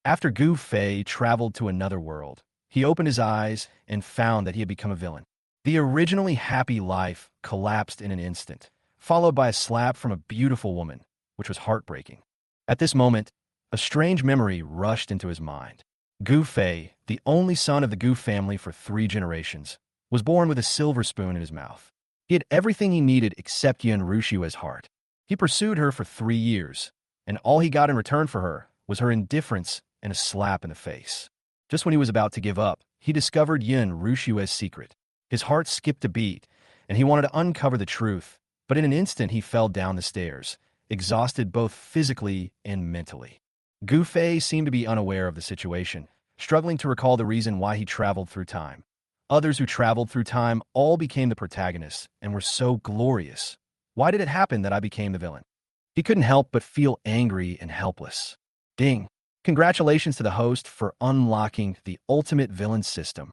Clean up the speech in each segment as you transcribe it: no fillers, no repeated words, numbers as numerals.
After Gu Fei traveled to another world, he opened his eyes and found that he had become a villain. The originally happy life collapsed in an instant, followed by a slap from a beautiful woman, which was heartbreaking. At this moment, a strange memory rushed into his mind. Gu Fei, the only son of the Gu family for 3 generations, was born with a silver spoon in his mouth. He had everything he needed except Yin Rushua's heart. He pursued her for 3 years, and all he got in return for her was her indifference and a slap in the face. Just when he was about to give up, he discovered Yin Rushua's secret. His heart skipped a beat, and he wanted to uncover the truth, but in an instant he fell down the stairs, exhausted both physically and mentally. Gu Fei seemed to be unaware of the situation, struggling to recall the reason why he traveled through time. Others who traveled through time all became the protagonists and were so glorious. Why did it happen that I became the villain? He couldn't help but feel angry and helpless. Ding! Congratulations to the host for unlocking the ultimate villain system.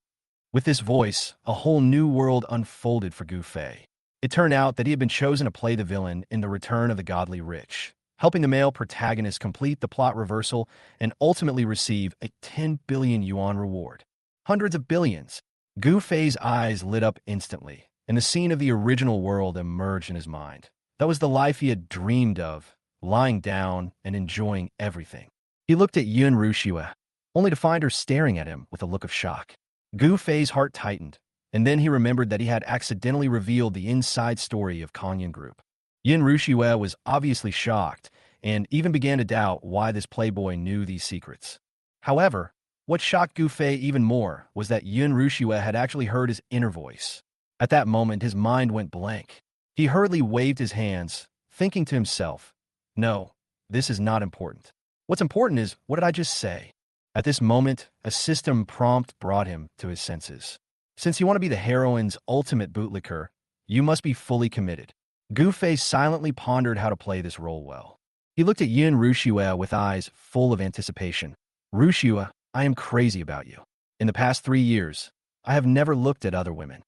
With this voice, a whole new world unfolded for Gu Fei. It turned out that he had been chosen to play the villain in The Return of the Godly Rich, helping the male protagonist complete the plot reversal and ultimately receive a 10 billion yuan reward. Hundreds of billions. Gu Fei's eyes lit up instantly, and the scene of the original world emerged in his mind. That was the life he had dreamed of, lying down and enjoying everything. He looked at Yun Rushua, only to find her staring at him with a look of shock. Gu Fei's heart tightened, and then he remembered that he had accidentally revealed the inside story of Kanyan Group. Yin Rushua was obviously shocked, and even began to doubt why this playboy knew these secrets. However, what shocked Gu Fei even more was that Yin Rushua had actually heard his inner voice. At that moment, his mind went blank. He hurriedly waved his hands, thinking to himself, "No, this is not important. What's important is, what did I just say?" At this moment, a system prompt brought him to his senses. Since you want to be the heroine's ultimate bootlicker, you must be fully committed. Gu Fei silently pondered how to play this role well. He looked at Yin Rushua with eyes full of anticipation. "Rushua, I am crazy about you. In the past 3 years, I have never looked at other women."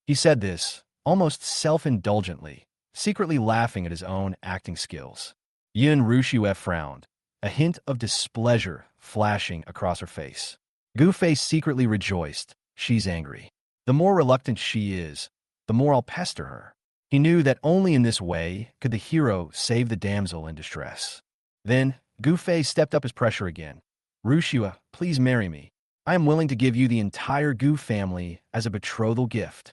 He said this, almost self-indulgently, secretly laughing at his own acting skills. Yin Rushua frowned, a hint of displeasure flashing across her face. Gu Fei secretly rejoiced. She's angry. The more reluctant she is, the more I'll pester her. He knew that only in this way could the hero save the damsel in distress. Then, Gu Fei stepped up his pressure again. "Rushua, please marry me. I am willing to give you the entire Gu family as a betrothal gift."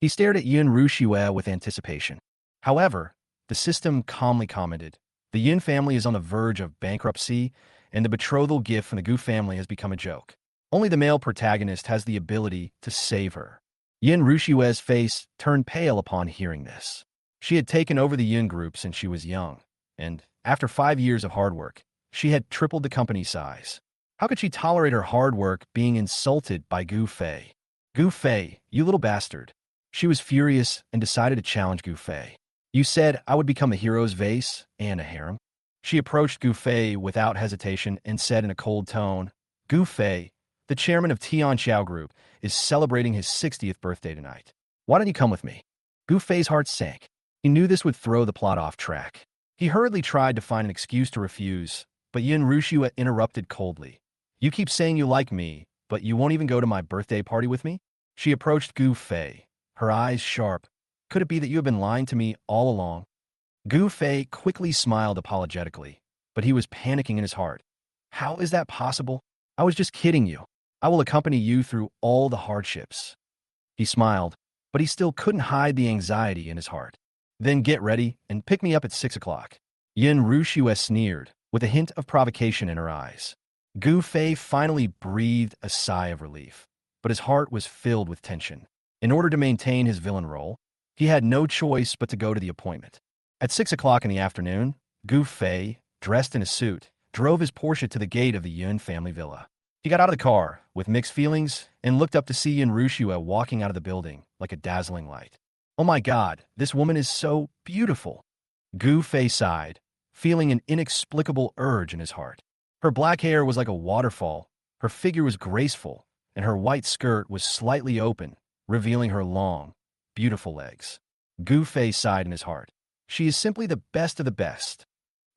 He stared at Yin Rushua with anticipation. However, the system calmly commented, "The Yin family is on the verge of bankruptcy, and the betrothal gift from the Gu family has become a joke. Only the male protagonist has the ability to save her." Yin Rushua's face turned pale upon hearing this. She had taken over the Yin group since she was young, and after 5 years of hard work, she had tripled the company's size. How could she tolerate her hard work being insulted by Gu Fei? "Gu Fei, you little bastard." She was furious and decided to challenge Gu Fei. "You said I would become a hero's vase and a harem." She approached Gu Fei without hesitation and said in a cold tone, "Gu Fei, the chairman of Tianxiao Group, is celebrating his 60th birthday tonight. Why don't you come with me?" Gu Fei's heart sank. He knew this would throw the plot off track. He hurriedly tried to find an excuse to refuse, but Yin Rushua interrupted coldly. "You keep saying you like me, but you won't even go to my birthday party with me?" She approached Gu Fei, her eyes sharp. "Could it be that you have been lying to me all along?" Gu Fei quickly smiled apologetically, but he was panicking in his heart. "How is that possible? I was just kidding you. I will accompany you through all the hardships." He smiled, but he still couldn't hide the anxiety in his heart. "Then get ready and pick me up at 6 o'clock. Yin Rushua sneered, with a hint of provocation in her eyes. Gu Fei finally breathed a sigh of relief, but his heart was filled with tension. In order to maintain his villain role, he had no choice but to go to the appointment. At 6 o'clock in the afternoon, Gu Fei, dressed in a suit, drove his Porsche to the gate of the Yun family villa. He got out of the car with mixed feelings and looked up to see Yin Rushua walking out of the building like a dazzling light. "Oh my God, this woman is so beautiful." Gu Fei sighed, feeling an inexplicable urge in his heart. Her black hair was like a waterfall, her figure was graceful, and her white skirt was slightly open, revealing her long, beautiful legs. Gu Fei sighed in his heart. She is simply the best of the best.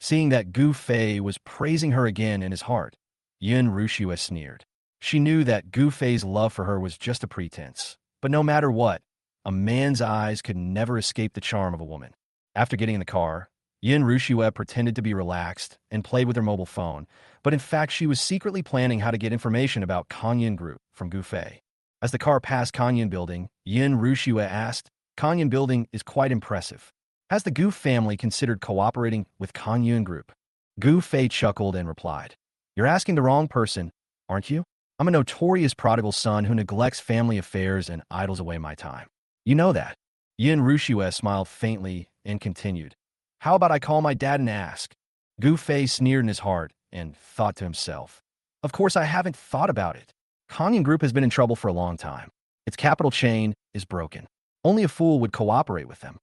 Seeing that Gu Fei was praising her again in his heart, Yun Rushua sneered. She knew that Gu Fei's love for her was just a pretense. But no matter what, a man's eyes could never escape the charm of a woman. After getting in the car, Yin Rushua pretended to be relaxed and played with her mobile phone, but in fact she was secretly planning how to get information about Kanyan Group from Gu Fei. As the car passed Kanyan Building, Yin Rushua asked, Kanyan Building is quite impressive. Has the Gu family considered cooperating with Kanyan Group? Gu Fei chuckled and replied, You're asking the wrong person, aren't you? I'm a notorious prodigal son who neglects family affairs and idles away my time. You know that. Yin Rushua smiled faintly and continued, How about I call my dad and ask? Gu Fei sneered in his heart and thought to himself, Of course I haven't thought about it. Kanyan Group has been in trouble for a long time. Its capital chain is broken. Only a fool would cooperate with them.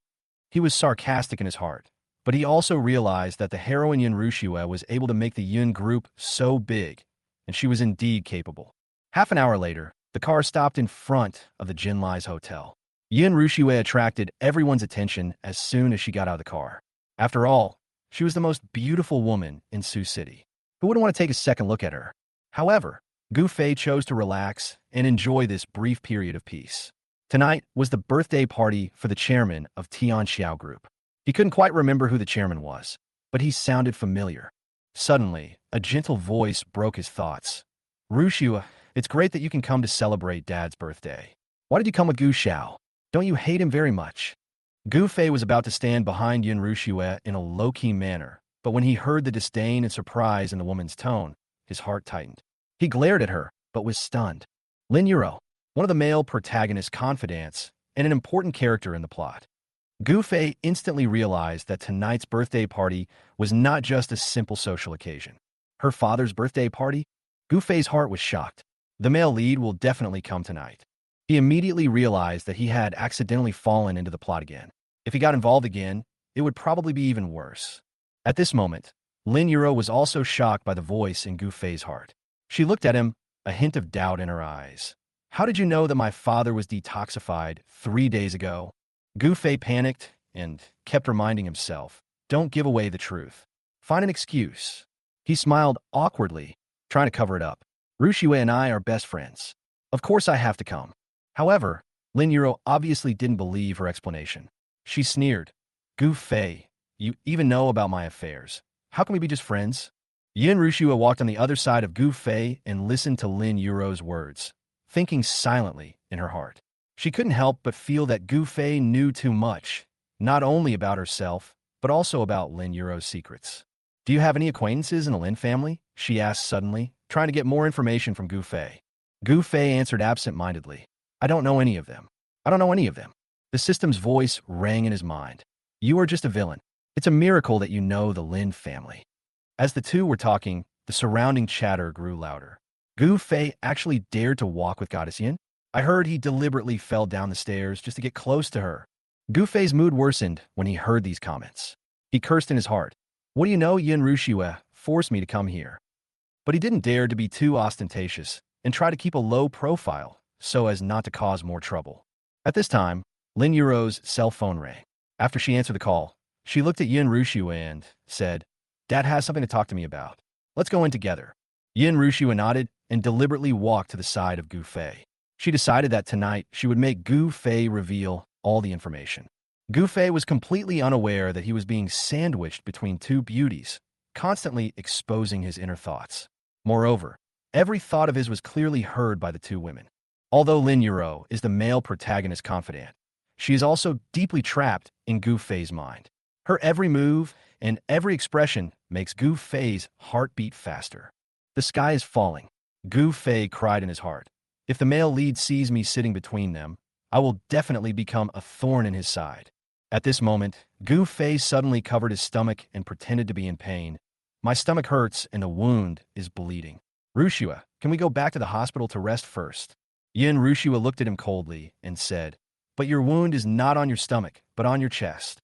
He was sarcastic in his heart, but he also realized that the heroine Yin Rushua was able to make the Yin Group so big, and she was indeed capable. Half an hour later, the car stopped in front of the Jinlai's hotel. Yin Rushua attracted everyone's attention as soon as she got out of the car. After all, she was the most beautiful woman in Sioux City. Who wouldn't want to take a second look at her? However, Gu Fei chose to relax and enjoy this brief period of peace. Tonight was the birthday party for the chairman of Tianxiao Group. He couldn't quite remember who the chairman was, but he sounded familiar. Suddenly, a gentle voice broke his thoughts. Rushua, it's great that you can come to celebrate Dad's birthday. Why did you come with Gu Xiao? Don't you hate him very much? Gu Fei was about to stand behind Yin Rushua in a low-key manner, but when he heard the disdain and surprise in the woman's tone, his heart tightened. He glared at her, but was stunned. Lin Yuro, one of the male protagonist's confidants and an important character in the plot. Gu Fei instantly realized that tonight's birthday party was not just a simple social occasion. Her father's birthday party? Gu Fei's heart was shocked. The male lead will definitely come tonight. He immediately realized that he had accidentally fallen into the plot again. If he got involved again, it would probably be even worse. At this moment, Lin Yuro was also shocked by the voice in Gu Fei's heart. She looked at him, a hint of doubt in her eyes. How did you know that my father was detoxified 3 days ago? Gu Fei panicked and kept reminding himself, Don't give away the truth. Find an excuse. He smiled awkwardly, trying to cover it up. Rushua and I are best friends. Of course I have to come. However, Lin Yuro obviously didn't believe her explanation. She sneered. Gu Fei, you even know about my affairs. How can we be just friends? Yin Rushua walked on the other side of Gu Fei and listened to Lin Yuro's words, thinking silently in her heart. She couldn't help but feel that Gu Fei knew too much, not only about herself, but also about Lin Yuro's secrets. Do you have any acquaintances in the Lin family? She asked suddenly, trying to get more information from Gu Fei. Gu Fei answered absent-mindedly. I don't know any of them. I don't know any of them. The system's voice rang in his mind. You are just a villain. It's a miracle that you know the Lin family. As the two were talking, the surrounding chatter grew louder. Gu Fei actually dared to walk with Goddess Yin? I heard he deliberately fell down the stairs just to get close to her. Gu Fei's mood worsened when he heard these comments. He cursed in his heart. What do you know, Yin Rushua forced me to come here. But he didn't dare to be too ostentatious and try to keep a low profile so as not to cause more trouble. At this time, Lin Yuro's cell phone rang. After she answered the call, she looked at Yin Rushua and said, Dad has something to talk to me about. Let's go in together. Yin Rushua nodded and deliberately walked to the side of Gu Fei. She decided that tonight she would make Gu Fei reveal all the information. Gu Fei was completely unaware that he was being sandwiched between two beauties, constantly exposing his inner thoughts. Moreover, every thought of his was clearly heard by the two women. Although Lin Yuro is the male protagonist's confidant, she is also deeply trapped in Gu Fei's mind. Her every move and every expression makes Gu Fei's heart beat faster. The sky is falling. Gu Fei cried in his heart. If the male lead sees me sitting between them, I will definitely become a thorn in his side. At this moment, Gu Fei suddenly covered his stomach and pretended to be in pain. My stomach hurts and the wound is bleeding. Rushua, can we go back to the hospital to rest first? Yin Rushua looked at him coldly and said, But your wound is not on your stomach, but on your chest.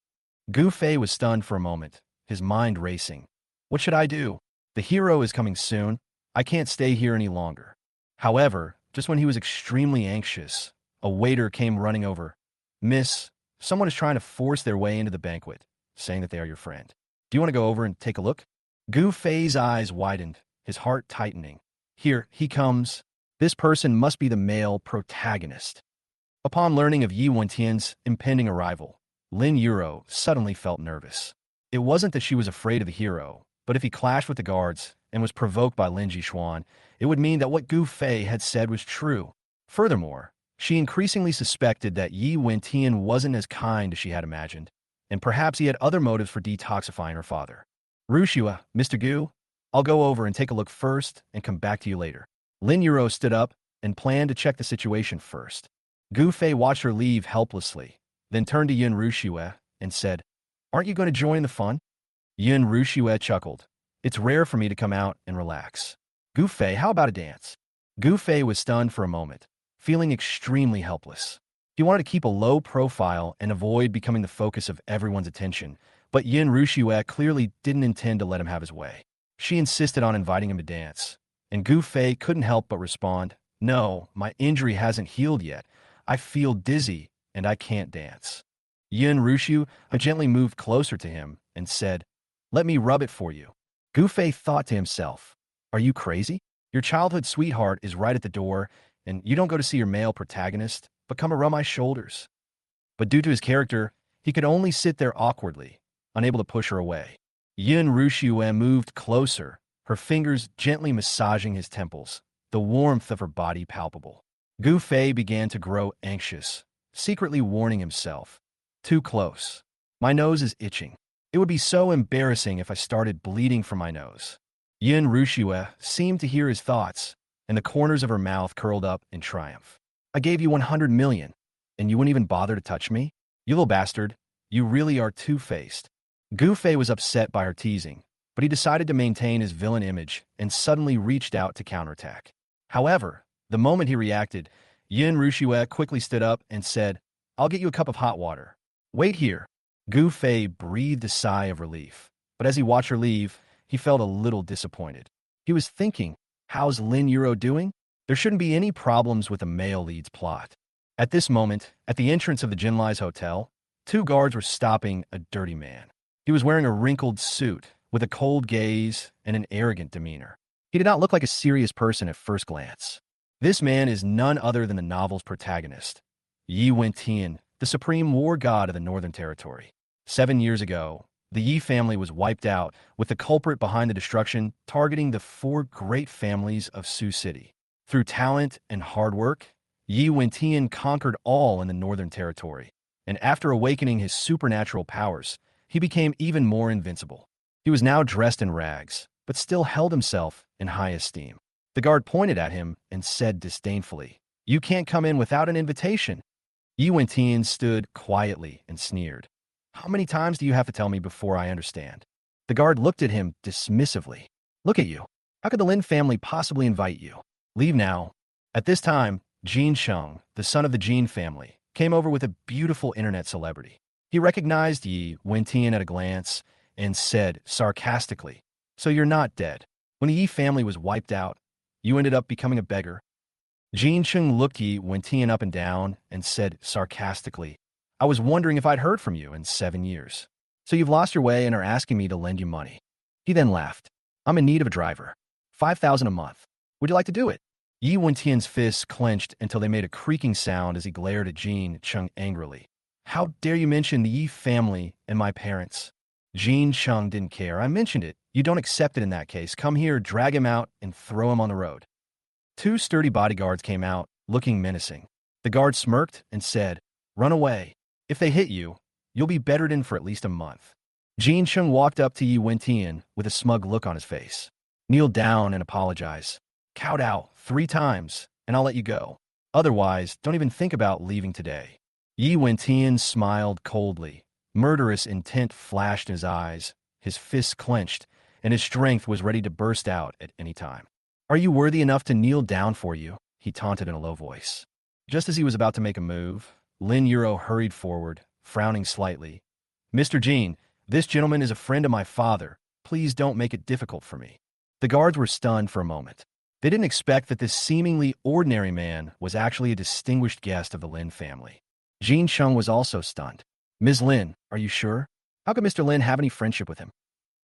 Gu Fei was stunned for a moment, his mind racing. What should I do? The hero is coming soon. I can't stay here any longer. However, just when he was extremely anxious, a waiter came running over. Miss, someone is trying to force their way into the banquet, saying that they are your friend. Do you want to go over and take a look? Gu Fei's eyes widened, his heart tightening. Here, he comes. This person must be the male protagonist. Upon learning of Yi Wentian's impending arrival, Lin Yuro suddenly felt nervous. It wasn't that she was afraid of the hero, but if he clashed with the guards and was provoked by Lin Jixuan, it would mean that what Gu Fei had said was true. Furthermore, she increasingly suspected that Yi Wentian wasn't as kind as she had imagined, and perhaps he had other motives for detoxifying her father. Rushua, Mr. Gu, I'll go over and take a look first and come back to you later. Lin Yuro stood up and planned to check the situation first. Gu Fei watched her leave helplessly, then turned to Yin Rushue and said, Aren't you going to join the fun? Yin Rushue chuckled. It's rare for me to come out and relax. Gu Fei, how about a dance? Gu Fei was stunned for a moment, feeling extremely helpless. He wanted to keep a low profile and avoid becoming the focus of everyone's attention, but Yin Rushue clearly didn't intend to let him have his way. She insisted on inviting him to dance, and Gu Fei couldn't help but respond, No, my injury hasn't healed yet. I feel dizzy, and I can't dance. Yin Rushu gently moved closer to him and said, Let me rub it for you. Gu Fei thought to himself, Are you crazy? Your childhood sweetheart is right at the door, and you don't go to see your male protagonist, but come around my shoulders. But due to his character, he could only sit there awkwardly, unable to push her away. Yin Rushu moved closer, her fingers gently massaging his temples, the warmth of her body palpable. Gu Fei began to grow anxious, secretly warning himself, Too close. My nose is itching. It would be so embarrassing if I started bleeding from my nose. Yin Rushue seemed to hear his thoughts, and the corners of her mouth curled up in triumph. I gave you 100 million, and you wouldn't even bother to touch me? You little bastard, you really are two-faced. Gu Fei was upset by her teasing, but he decided to maintain his villain image and suddenly reached out to counterattack. However, the moment he reacted, Yin Rushue quickly stood up and said, I'll get you a cup of hot water. Wait here. Gu Fei breathed a sigh of relief, but as he watched her leave, he felt a little disappointed. He was thinking, how's Lin Yuro doing? There shouldn't be any problems with the male lead's plot. At this moment, at the entrance of the Jinlai's hotel, two guards were stopping a dirty man. He was wearing a wrinkled suit, with a cold gaze and an arrogant demeanor. He did not look like a serious person at first glance. This man is none other than the novel's protagonist, Yi Wentian, the supreme war god of the Northern Territory. 7 years ago, the Yi family was wiped out, with the culprit behind the destruction targeting the 4 great families of Sioux City. Through talent and hard work, Yi Wentian conquered all in the Northern Territory, and after awakening his supernatural powers, he became even more invincible. He was now dressed in rags, but still held himself in high esteem. The guard pointed at him and said disdainfully, You can't come in without an invitation. Yi Wentian stood quietly and sneered. How many times do you have to tell me before I understand? The guard looked at him dismissively. Look at you. How could the Lin family possibly invite you? Leave now. At this time, Jin Sheng, the son of the Jin family, came over with a beautiful internet celebrity. He recognized Yi Wentian at a glance and said sarcastically, So you're not dead. When the Yi family was wiped out, you ended up becoming a beggar. Jin Sheng looked Yi Wentian up and down and said sarcastically, I was wondering if I'd heard from you in 7 years. So you've lost your way and are asking me to lend you money. He then laughed. I'm in need of a driver. 5,000 a month. Would you like to do it? Yi Wentian's fists clenched until they made a creaking sound as he glared at Jin Sheng angrily. How dare you mention the Yi family and my parents? Jin Sheng didn't care. I mentioned it. You don't accept it in that case. Come here, drag him out, and throw him on the road. 2 sturdy bodyguards came out, looking menacing. The guard smirked and said, Run away. If they hit you, you'll be bedridden for at least a month. Jin Sheng walked up to Yi Wentian with a smug look on his face. Kneel down and apologize. Kowtow 3 times, and I'll let you go. Otherwise, don't even think about leaving today. Yi Wentian smiled coldly. Murderous intent flashed in his eyes, his fists clenched, and his strength was ready to burst out at any time. Are you worthy enough to kneel down for you? He taunted in a low voice. Just as he was about to make a move, Lin Yuro hurried forward, frowning slightly. Mr. Jin, this gentleman is a friend of my father. Please don't make it difficult for me. The guards were stunned for a moment. They didn't expect that this seemingly ordinary man was actually a distinguished guest of the Lin family. Jin Sheng was also stunned. Ms. Lin, are you sure? How could Mr. Lin have any friendship with him?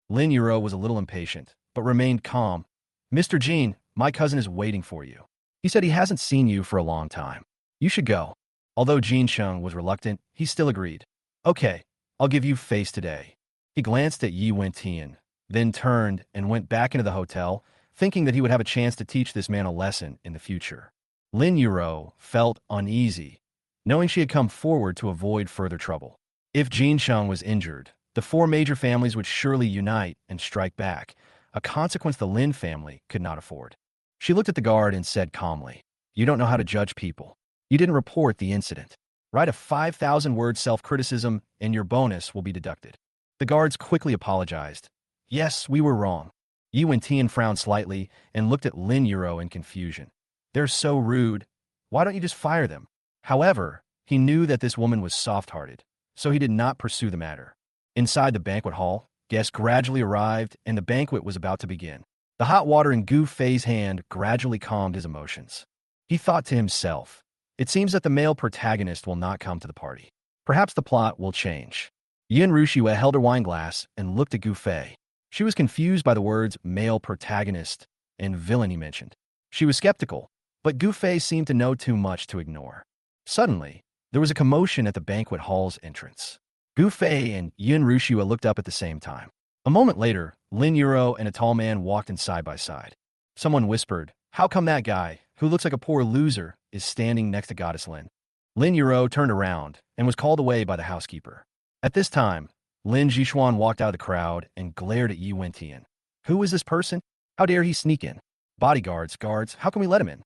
Lin Yuro was a little impatient, but remained calm. Mr. Jin, My cousin is waiting for you. He said he hasn't seen you for a long time. You should go. Although Jin Sheng was reluctant, he still agreed. Okay, I'll give you face today. He glanced at Yi Wentian, then turned and went back into the hotel, thinking that he would have a chance to teach this man a lesson in the future. Lin Yuro felt uneasy, knowing she had come forward to avoid further trouble. If Jin Sheng was injured, the four major families would surely unite and strike back, a consequence the Lin family could not afford. She looked at the guard and said calmly, "You don't know how to judge people. You didn't report the incident. Write a 5,000-word self-criticism and your bonus will be deducted." The guards quickly apologized. "Yes, we were wrong." Yi Wentian frowned slightly and looked at Lin Yuro in confusion. "They're so rude. Why don't you just fire them?" However, he knew that this woman was soft-hearted, so he did not pursue the matter. Inside the banquet hall, guests gradually arrived and the banquet was about to begin. The hot water in Gu Fei's hand gradually calmed his emotions. He thought to himself, it seems that the male protagonist will not come to the party. Perhaps the plot will change. Yin Rushue held her wine glass and looked at Gu Fei. She was confused by the words male protagonist and villain he mentioned. She was skeptical, but Gu Fei seemed to know too much to ignore. Suddenly, there was a commotion at the banquet hall's entrance. Gu Fei and Yin Rushue looked up at the same time. A moment later, Lin Yuro and a tall man walked in side by side. Someone whispered, "How come that guy, who looks like a poor loser, is standing next to Goddess Lin?" Lin Yuro turned around and was called away by the housekeeper. At this time, Lin Jishuan walked out of the crowd and glared at Yi Wentian. "Who is this person? How dare he sneak in? Bodyguards, guards, how can we let him in?"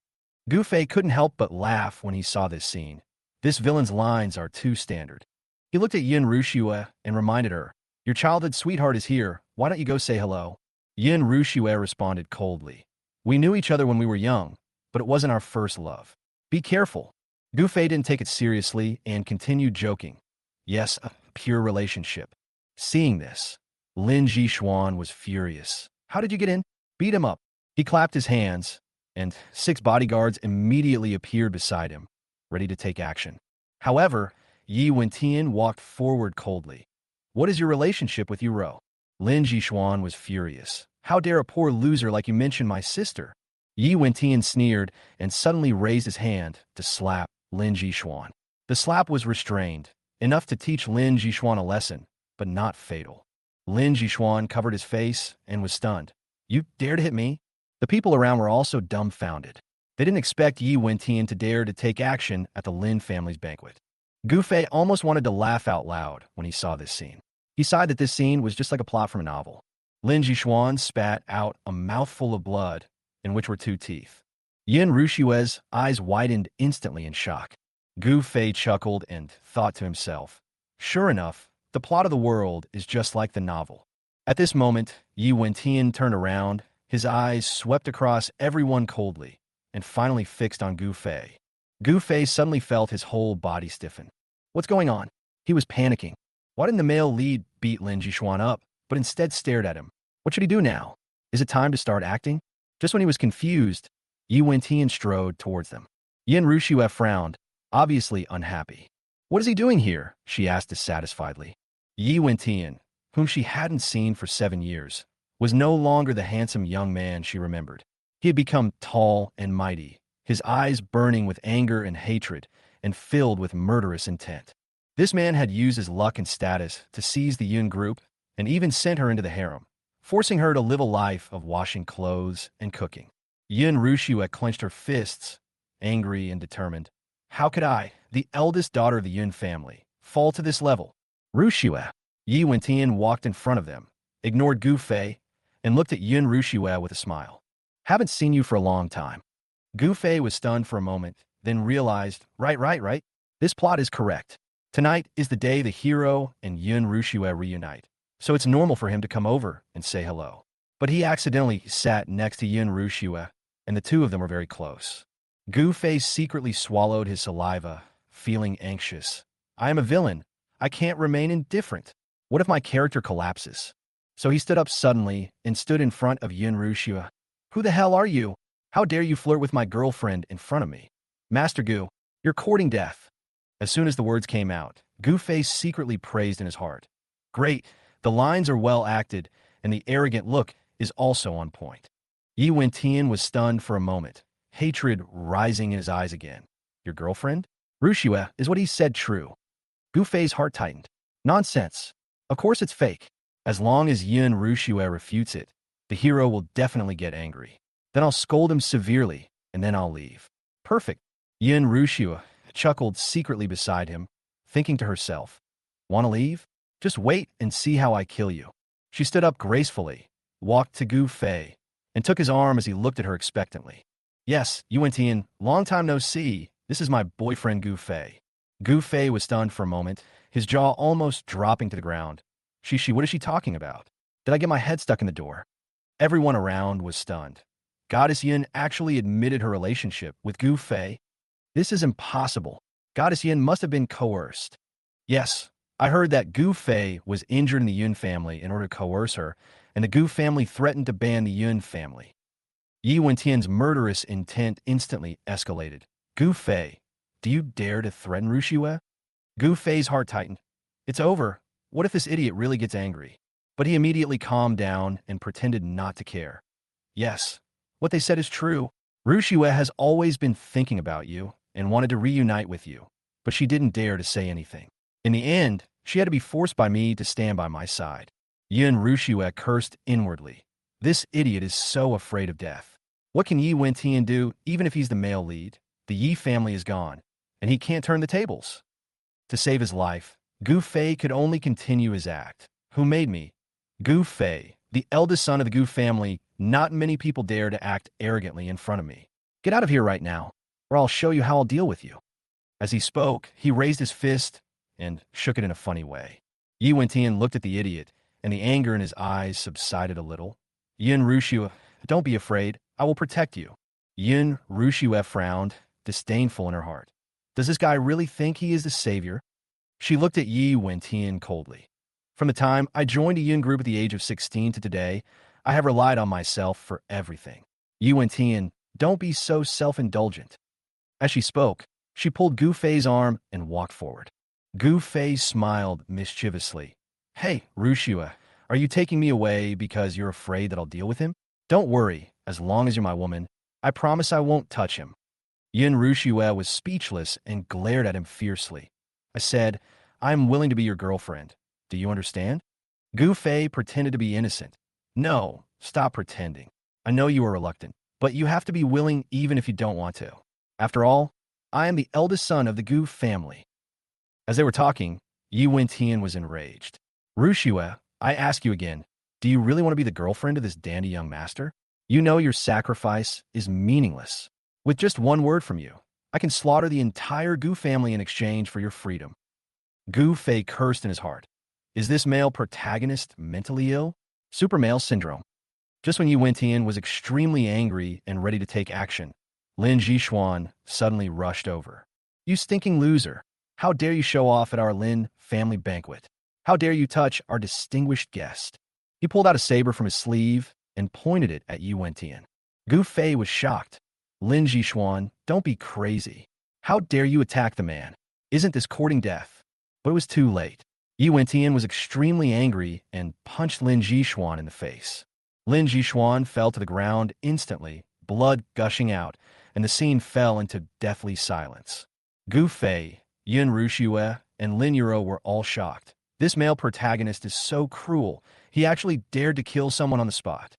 Gu Fei couldn't help but laugh when he saw this scene. This villain's lines are too standard. He looked at Yin Rushue and reminded her, "Your childhood sweetheart is here. Why don't you go say hello?" Yin Rushue responded coldly. "We knew each other when we were young, but it wasn't our first love. Be careful." Gu Fei didn't take it seriously and continued joking. "Yes, a pure relationship." Seeing this, Lin Jishuan was furious. "How did you get in? Beat him up." He clapped his hands, and 6 bodyguards immediately appeared beside him, ready to take action. However, Yi Wentian walked forward coldly. "What is your relationship with Yuro?" Lin Jishuan was furious. "How dare a poor loser like you mention my sister?" Yi Wentian sneered and suddenly raised his hand to slap Lin Jishuan. The slap was restrained, enough to teach Lin Jishuan a lesson, but not fatal. Lin Jishuan covered his face and was stunned. "You dare to hit me?" The people around were also dumbfounded. They didn't expect Yi Wentian to dare to take action at the Lin family's banquet. Gu Fei almost wanted to laugh out loud when he saw this scene. He sighed that this scene was just like a plot from a novel. Lin Jishuan spat out a mouthful of blood, in which were 2 teeth. Yin Rushue's eyes widened instantly in shock. Gu Fei chuckled and thought to himself, "Sure enough, the plot of the world is just like the novel." At this moment, Yi Wentian turned around, his eyes swept across everyone coldly, and finally fixed on Gu Fei. Gu Fei suddenly felt his whole body stiffen. What's going on? He was panicking. Why didn't the male lead beat Lin Jishuan up, but instead stared at him? What should he do now? Is it time to start acting? Just when he was confused, Yi Wentian strode towards them. Yin Rushue frowned, obviously unhappy. "What is he doing here?" she asked dissatisfiedly. Yi Wentian, whom she hadn't seen for 7 years, was no longer the handsome young man she remembered. He had become tall and mighty, his eyes burning with anger and hatred, and filled with murderous intent. This man had used his luck and status to seize the Yun group and even sent her into the harem, forcing her to live a life of washing clothes and cooking. Yin Rushue clenched her fists, angry and determined. "How could I, the eldest daughter of the Yun family, fall to this level?" "Rushue." Yi Wentian walked in front of them, ignored Gu Fei, and looked at Yin Rushue with a smile. "Haven't seen you for a long time." Gu Fei was stunned for a moment, then realized, right. This plot is correct. Tonight is the day the hero and Yun Rushue reunite, so it's normal for him to come over and say hello. But he accidentally sat next to Yun Rushue, and the two of them were very close. Gu Fei secretly swallowed his saliva, feeling anxious. "I am a villain. I can't remain indifferent. What if my character collapses?" So he stood up suddenly and stood in front of Yun Rushue. "Who the hell are you? How dare you flirt with my girlfriend in front of me? Master Gu, you're courting death." As soon as the words came out, Gu Fei secretly praised in his heart. "Great, the lines are well acted, and the arrogant look is also on point." Yi Wentian was stunned for a moment, hatred rising in his eyes again. Your girlfriend? Rushua, is what he said true? Gu Fei's heart tightened. Nonsense. Of course it's fake. As long as Yun Rushua refutes it, the hero will definitely get angry. Then I'll scold him severely, and then I'll leave. Perfect. Yun Rushua chuckled secretly beside him, thinking to herself, Want to leave? Just wait and see how I kill you. She stood up gracefully, walked to Gu Fei, and took his arm as he looked at her expectantly. Yes, Yuan-Tian, long time no see. This is my boyfriend Gu Fei. Gu Fei was stunned for a moment, his jaw almost dropping to the ground. What is she talking about? Did I get my head stuck in the door? Everyone around was stunned. Goddess Yin actually admitted her relationship with Gu Fei. This is impossible. Goddess Yin must have been coerced. Yes, I heard that Gu Fei was injured in the Yun family in order to coerce her, and the Gu family threatened to ban the Yun family. Yi Wentian's murderous intent instantly escalated. Gu Fei, do you dare to threaten Rushua? Gu Fei's heart tightened. It's over. What if this idiot really gets angry? But he immediately calmed down and pretended not to care. Yes, what they said is true. Rushua has always been thinking about you and wanted to reunite with you, but she didn't dare to say anything. In the end, she had to be forced by me to stand by my side. Yun Rushua cursed inwardly. This idiot is so afraid of death. What can Yi Wentian do, even if he's the male lead? The Yi family is gone, and he can't turn the tables. To save his life, Gu Fei could only continue his act. Who made me? Gu Fei, the eldest son of the Gu family. Not many people dare to act arrogantly in front of me. Get out of here right now, or I'll show you how I'll deal with you. As he spoke, he raised his fist and shook it in a funny way. Yi Wentian looked at the idiot, and the anger in his eyes subsided a little. Yun Rushua, don't be afraid. I will protect you. Yun Rushua frowned, disdainful in her heart. Does this guy really think he is the savior? She looked at Yi Wentian coldly. From the time I joined a Yun group at the age of 16 to today, I have relied on myself for everything. Yi Wentian, don't be so self-indulgent. As she spoke, she pulled Gu Fei's arm and walked forward. Gu Fei smiled mischievously. Hey, Rushua, are you taking me away because you're afraid that I'll deal with him? Don't worry, as long as you're my woman, I promise I won't touch him. Yun Rushua was speechless and glared at him fiercely. I said, I'm willing to be your girlfriend. Do you understand? Gu Fei pretended to be innocent. No, stop pretending. I know you are reluctant, but you have to be willing even if you don't want to. After all, I am the eldest son of the Gu family. As they were talking, Yi Wentian was enraged. Rushua, I ask you again, do you really want to be the girlfriend of this dandy young master? You know your sacrifice is meaningless. With just one word from you, I can slaughter the entire Gu family in exchange for your freedom. Gu Fei cursed in his heart. Is this male protagonist mentally ill? Super male syndrome. Just when Yi Wentian was extremely angry and ready to take action, Lin Jixuan suddenly rushed over. You stinking loser. How dare you show off at our Lin family banquet? How dare you touch our distinguished guest? He pulled out a saber from his sleeve and pointed it at Yi Wentian. Gu Fei was shocked. Lin Jixuan, don't be crazy. How dare you attack the man? Isn't this courting death? But it was too late. Yi Wentian was extremely angry and punched Lin Jixuan in the face. Lin Jixuan fell to the ground instantly, blood gushing out, and the scene fell into deathly silence. Gu Fei, Yun Rushua, and Lin Yuro were all shocked. This male protagonist is so cruel, he actually dared to kill someone on the spot.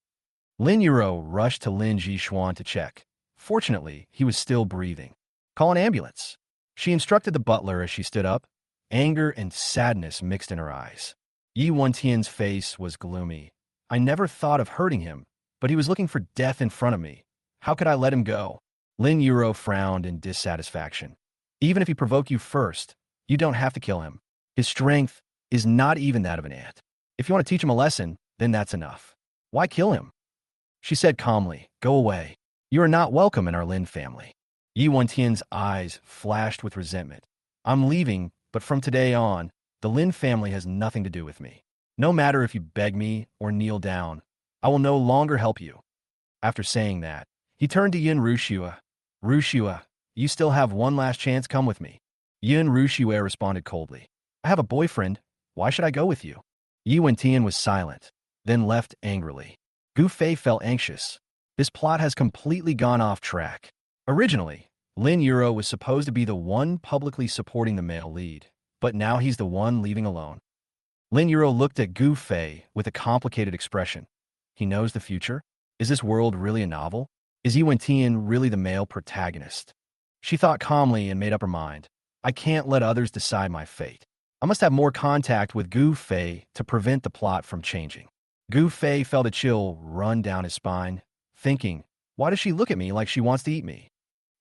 Lin Yuro rushed to Lin Jixuan to check. Fortunately, he was still breathing. Call an ambulance. She instructed the butler as she stood up. Anger and sadness mixed in her eyes. Yi Wentian's face was gloomy. I never thought of hurting him, but he was looking for death in front of me. How could I let him go? Lin Yuro frowned in dissatisfaction. Even if he provoked you first, you don't have to kill him. His strength is not even that of an ant. If you want to teach him a lesson, then that's enough. Why kill him? She said calmly, go away. You are not welcome in our Lin family. Yi Wentian's eyes flashed with resentment. I'm leaving, but from today on, the Lin family has nothing to do with me. No matter if you beg me or kneel down, I will no longer help you. After saying that, he turned to Yun Rushua. Rushua, you still have one last chance, come with me. Yun Rushua responded coldly. I have a boyfriend. Why should I go with you? Yi Wentian was silent, then left angrily. Gu Fei felt anxious. This plot has completely gone off track. Originally, Lin Yuro was supposed to be the one publicly supporting the male lead, but now he's the one leaving alone. Lin Yuro looked at Gu Fei with a complicated expression. He knows the future? Is this world really a novel? Is Yi Wentian really the male protagonist? She thought calmly and made up her mind. I can't let others decide my fate. I must have more contact with Gu Fei to prevent the plot from changing. Gu Fei felt a chill run down his spine, thinking, why does she look at me like she wants to eat me?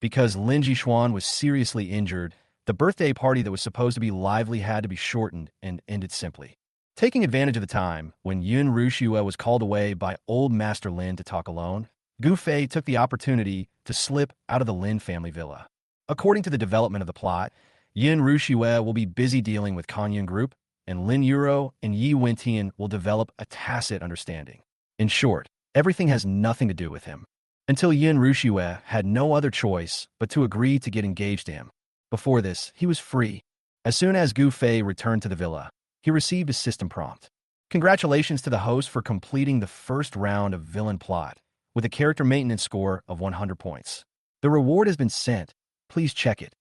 Because Lin Jixuan was seriously injured, the birthday party that was supposed to be lively had to be shortened and ended simply. Taking advantage of the time, when Yun Rushue was called away by old Master Lin to talk alone, Gu Fei took the opportunity to slip out of the Lin family villa. According to the development of the plot, Yun Rushue will be busy dealing with Kanyun Group, and Lin Yuro and Yi Wentian will develop a tacit understanding. In short, everything has nothing to do with him. Until Yun Rushue had no other choice but to agree to get engaged to him. Before this, he was free. As soon as Gu Fei returned to the villa, he received a system prompt. Congratulations to the host for completing the first round of villain plot, with a character maintenance score of 100 points. The reward has been sent. Please check it.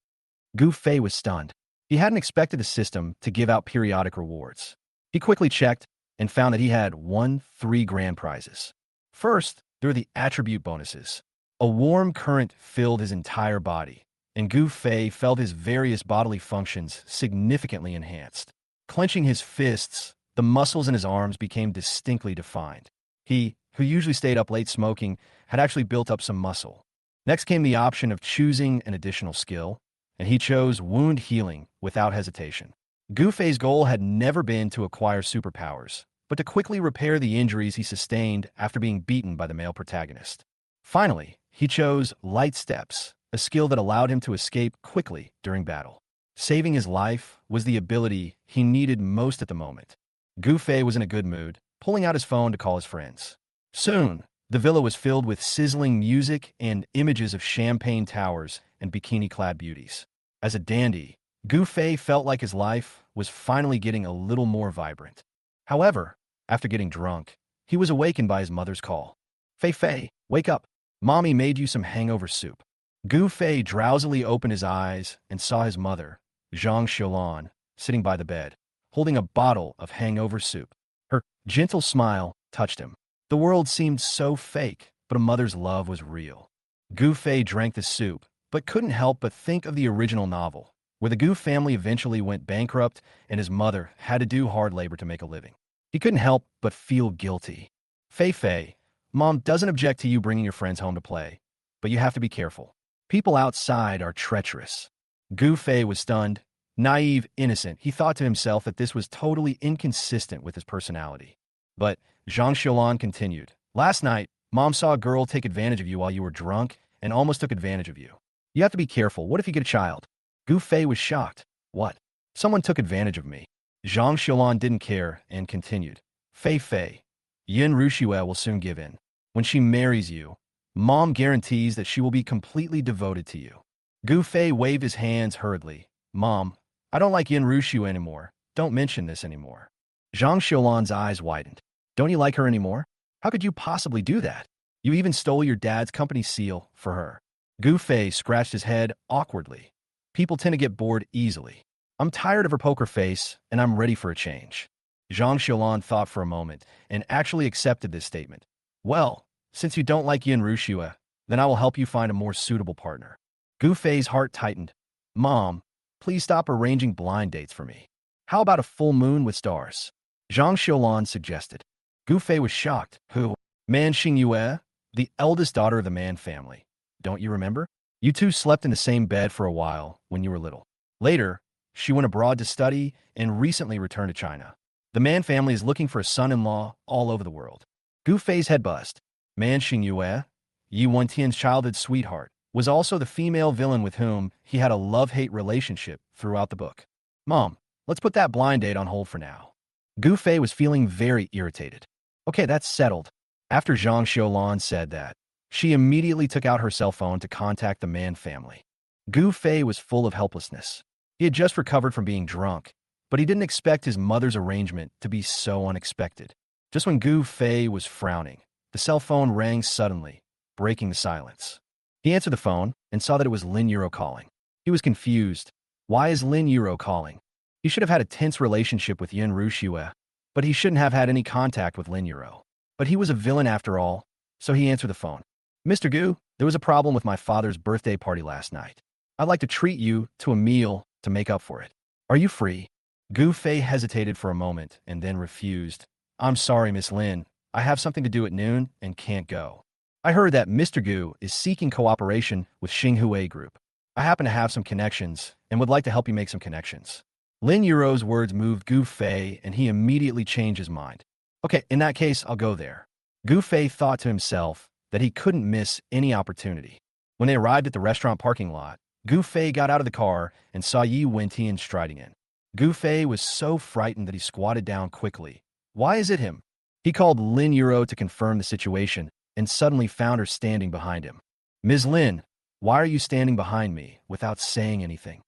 Gu Fei was stunned. He hadn't expected the system to give out periodic rewards. He quickly checked and found that he had won 3 grand prizes. First, there were the attribute bonuses. A warm current filled his entire body, and Gu Fei felt his various bodily functions significantly enhanced. Clenching his fists, the muscles in his arms became distinctly defined. He, who usually stayed up late smoking, had actually built up some muscle. Next came the option of choosing an additional skill, and he chose wound healing without hesitation. Gu Fei's goal had never been to acquire superpowers, but to quickly repair the injuries he sustained after being beaten by the male protagonist. Finally, he chose light steps, a skill that allowed him to escape quickly during battle. Saving his life was the ability he needed most at the moment. Gu Fei was in a good mood, pulling out his phone to call his friends. Soon, the villa was filled with sizzling music and images of champagne towers and bikini-clad beauties. As a dandy, Gu Fei felt like his life was finally getting a little more vibrant. However, after getting drunk, he was awakened by his mother's call. Fei Fei, wake up. Mommy made you some hangover soup. Gu Fei drowsily opened his eyes and saw his mother, Zhang Xiaolan, sitting by the bed, holding a bottle of hangover soup. Her gentle smile touched him. The world seemed so fake, but a mother's love was real. Gu Fei drank the soup, but couldn't help but think of the original novel, where the Gu family eventually went bankrupt and his mother had to do hard labor to make a living. He couldn't help but feel guilty. Fei Fei, Mom doesn't object to you bringing your friends home to play, but you have to be careful. People outside are treacherous. Gu Fei was stunned. Naive, innocent, he thought to himself that this was totally inconsistent with his personality. But Zhang Xiaolan continued. Last night, Mom saw a girl take advantage of you while you were drunk and almost took advantage of you. You have to be careful. What if you get a child? Gu Fei was shocked. What? Someone took advantage of me. Zhang Xiaolan didn't care and continued. Fei Fei, Yin Rushue will soon give in. When she marries you, Mom guarantees that she will be completely devoted to you. Gu Fei waved his hands hurriedly. Mom, I don't like Yin Rushue anymore. Don't mention this anymore. Zhang Xiaolan's eyes widened. Don't you like her anymore? How could you possibly do that? You even stole your dad's company seal for her. Gu Fei scratched his head awkwardly. People tend to get bored easily. I'm tired of her poker face, and I'm ready for a change. Zhang Xiaolan thought for a moment and actually accepted this statement. Well, since you don't like Yin Rushue, then I will help you find a more suitable partner. Gu Fei's heart tightened. Mom, please stop arranging blind dates for me. How about a full moon with stars? Zhang Xiaolan suggested. Gu Fei was shocked. Who? Man Xingyue, the eldest daughter of the Man family. Don't you remember? You two slept in the same bed for a while when you were little. Later, she went abroad to study and recently returned to China. The Man family is looking for a son-in-law all over the world. Gu Fei's head buzzed. Man Xingyue, Yi Wentian's childhood sweetheart, was also the female villain with whom he had a love-hate relationship throughout the book. Mom, let's put that blind date on hold for now. Gu Fei was feeling very irritated. Okay, that's settled. After Zhang Xiaolan said that, she immediately took out her cell phone to contact the Man family. Gu Fei was full of helplessness. He had just recovered from being drunk, but he didn't expect his mother's arrangement to be so unexpected. Just when Gu Fei was frowning, the cell phone rang suddenly. breaking the silence. He answered the phone and saw that it was Lin Yuro calling. He was confused. Why is Lin Yuro calling? He should have had a tense relationship with Yin Rushue, but he shouldn't have had any contact with Lin Yuro. But he was a villain after all, so he answered the phone. Mr. Gu, there was a problem with my father's birthday party last night. I'd like to treat you to a meal to make up for it. Are you free? Gu Fei hesitated for a moment and then refused. I'm sorry, Miss Lin. I have something to do at noon and can't go. I heard that Mr. Gu is seeking cooperation with Xinghua Group. I happen to have some connections and would like to help you make some connections. Lin Yuro's words moved Gu Fei and he immediately changed his mind. Okay, in that case, I'll go there. Gu Fei thought to himself that he couldn't miss any opportunity. When they arrived at the restaurant parking lot, Gu Fei got out of the car and saw Yi Wentian striding in. Gu Fei was so frightened that he squatted down quickly. Why is it him? He called Lin Yuro to confirm the situation and suddenly found her standing behind him. Ms. Lin, why are you standing behind me without saying anything?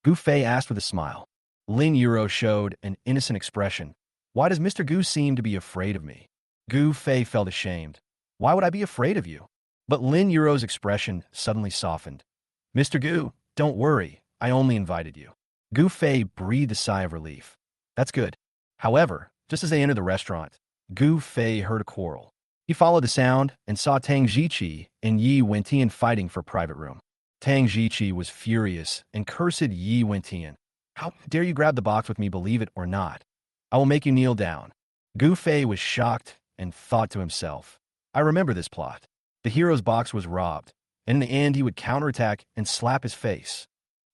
Gu Fei asked with a smile. Lin Yuro showed an innocent expression. Why does Mr. Gu seem to be afraid of me? Gu Fei felt ashamed. Why would I be afraid of you? But Lin Yuro's expression suddenly softened. Mr. Gu, don't worry. I only invited you. Gu Fei breathed a sigh of relief. That's good. However, just as they entered the restaurant, Gu Fei heard a quarrel. He followed the sound and saw Tang Jiqi and Yi Wentian fighting for a private room. Tang Jiqi was furious and cursed Yi Wentian. How dare you grab the box with me, believe it or not? I will make you kneel down. Gu Fei was shocked and thought to himself, I remember this plot. The hero's box was robbed, and in the end he would counterattack and slap his face.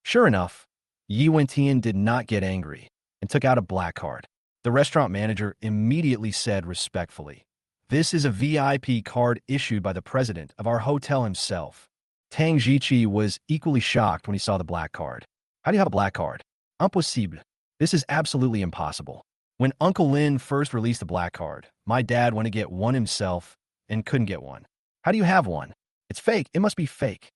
Sure enough, Yi Wentian did not get angry and took out a black card. The restaurant manager immediately said respectfully, This is a VIP card issued by the president of our hotel himself. Tang Jiqi was equally shocked when he saw the black card. How do you have a black card? Impossible. This is absolutely impossible. When Uncle Lin first released the black card, my dad went to get one himself and couldn't get one. How do you have one? It's fake. It must be fake.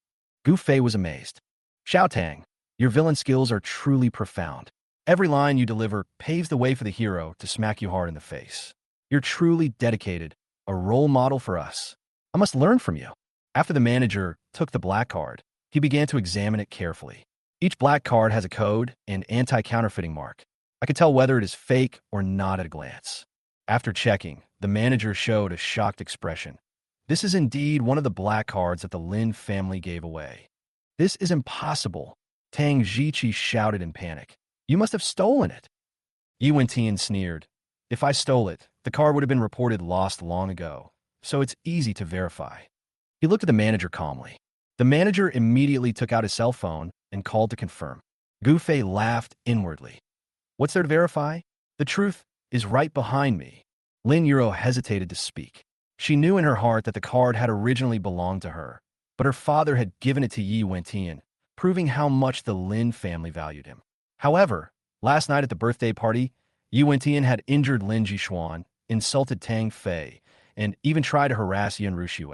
Gu Fei was amazed. Xiao Tang, your villain skills are truly profound. Every line you deliver paves the way for the hero to smack you hard in the face. You're truly dedicated, a role model for us. I must learn from you. After the manager took the black card, he began to examine it carefully. Each black card has a code and anti-counterfeiting mark. I could tell whether it is fake or not at a glance. After checking, the manager showed a shocked expression. This is indeed one of the black cards that the Lin family gave away. This is impossible. Tang Jiqi shouted in panic. You must have stolen it. Yi Wentian sneered. If I stole it, the card would have been reported lost long ago, so it's easy to verify. He looked at the manager calmly. The manager immediately took out his cell phone and called to confirm. Gu Fei laughed inwardly. What's there to verify? The truth is right behind me. Lin Yuro hesitated to speak. She knew in her heart that the card had originally belonged to her, but her father had given it to Yi Wentian, proving how much the Lin family valued him. However, last night at the birthday party, Yi Wentian had injured Lin Jixuan, insulted Tang Fei, and even tried to harass Yin Rushue.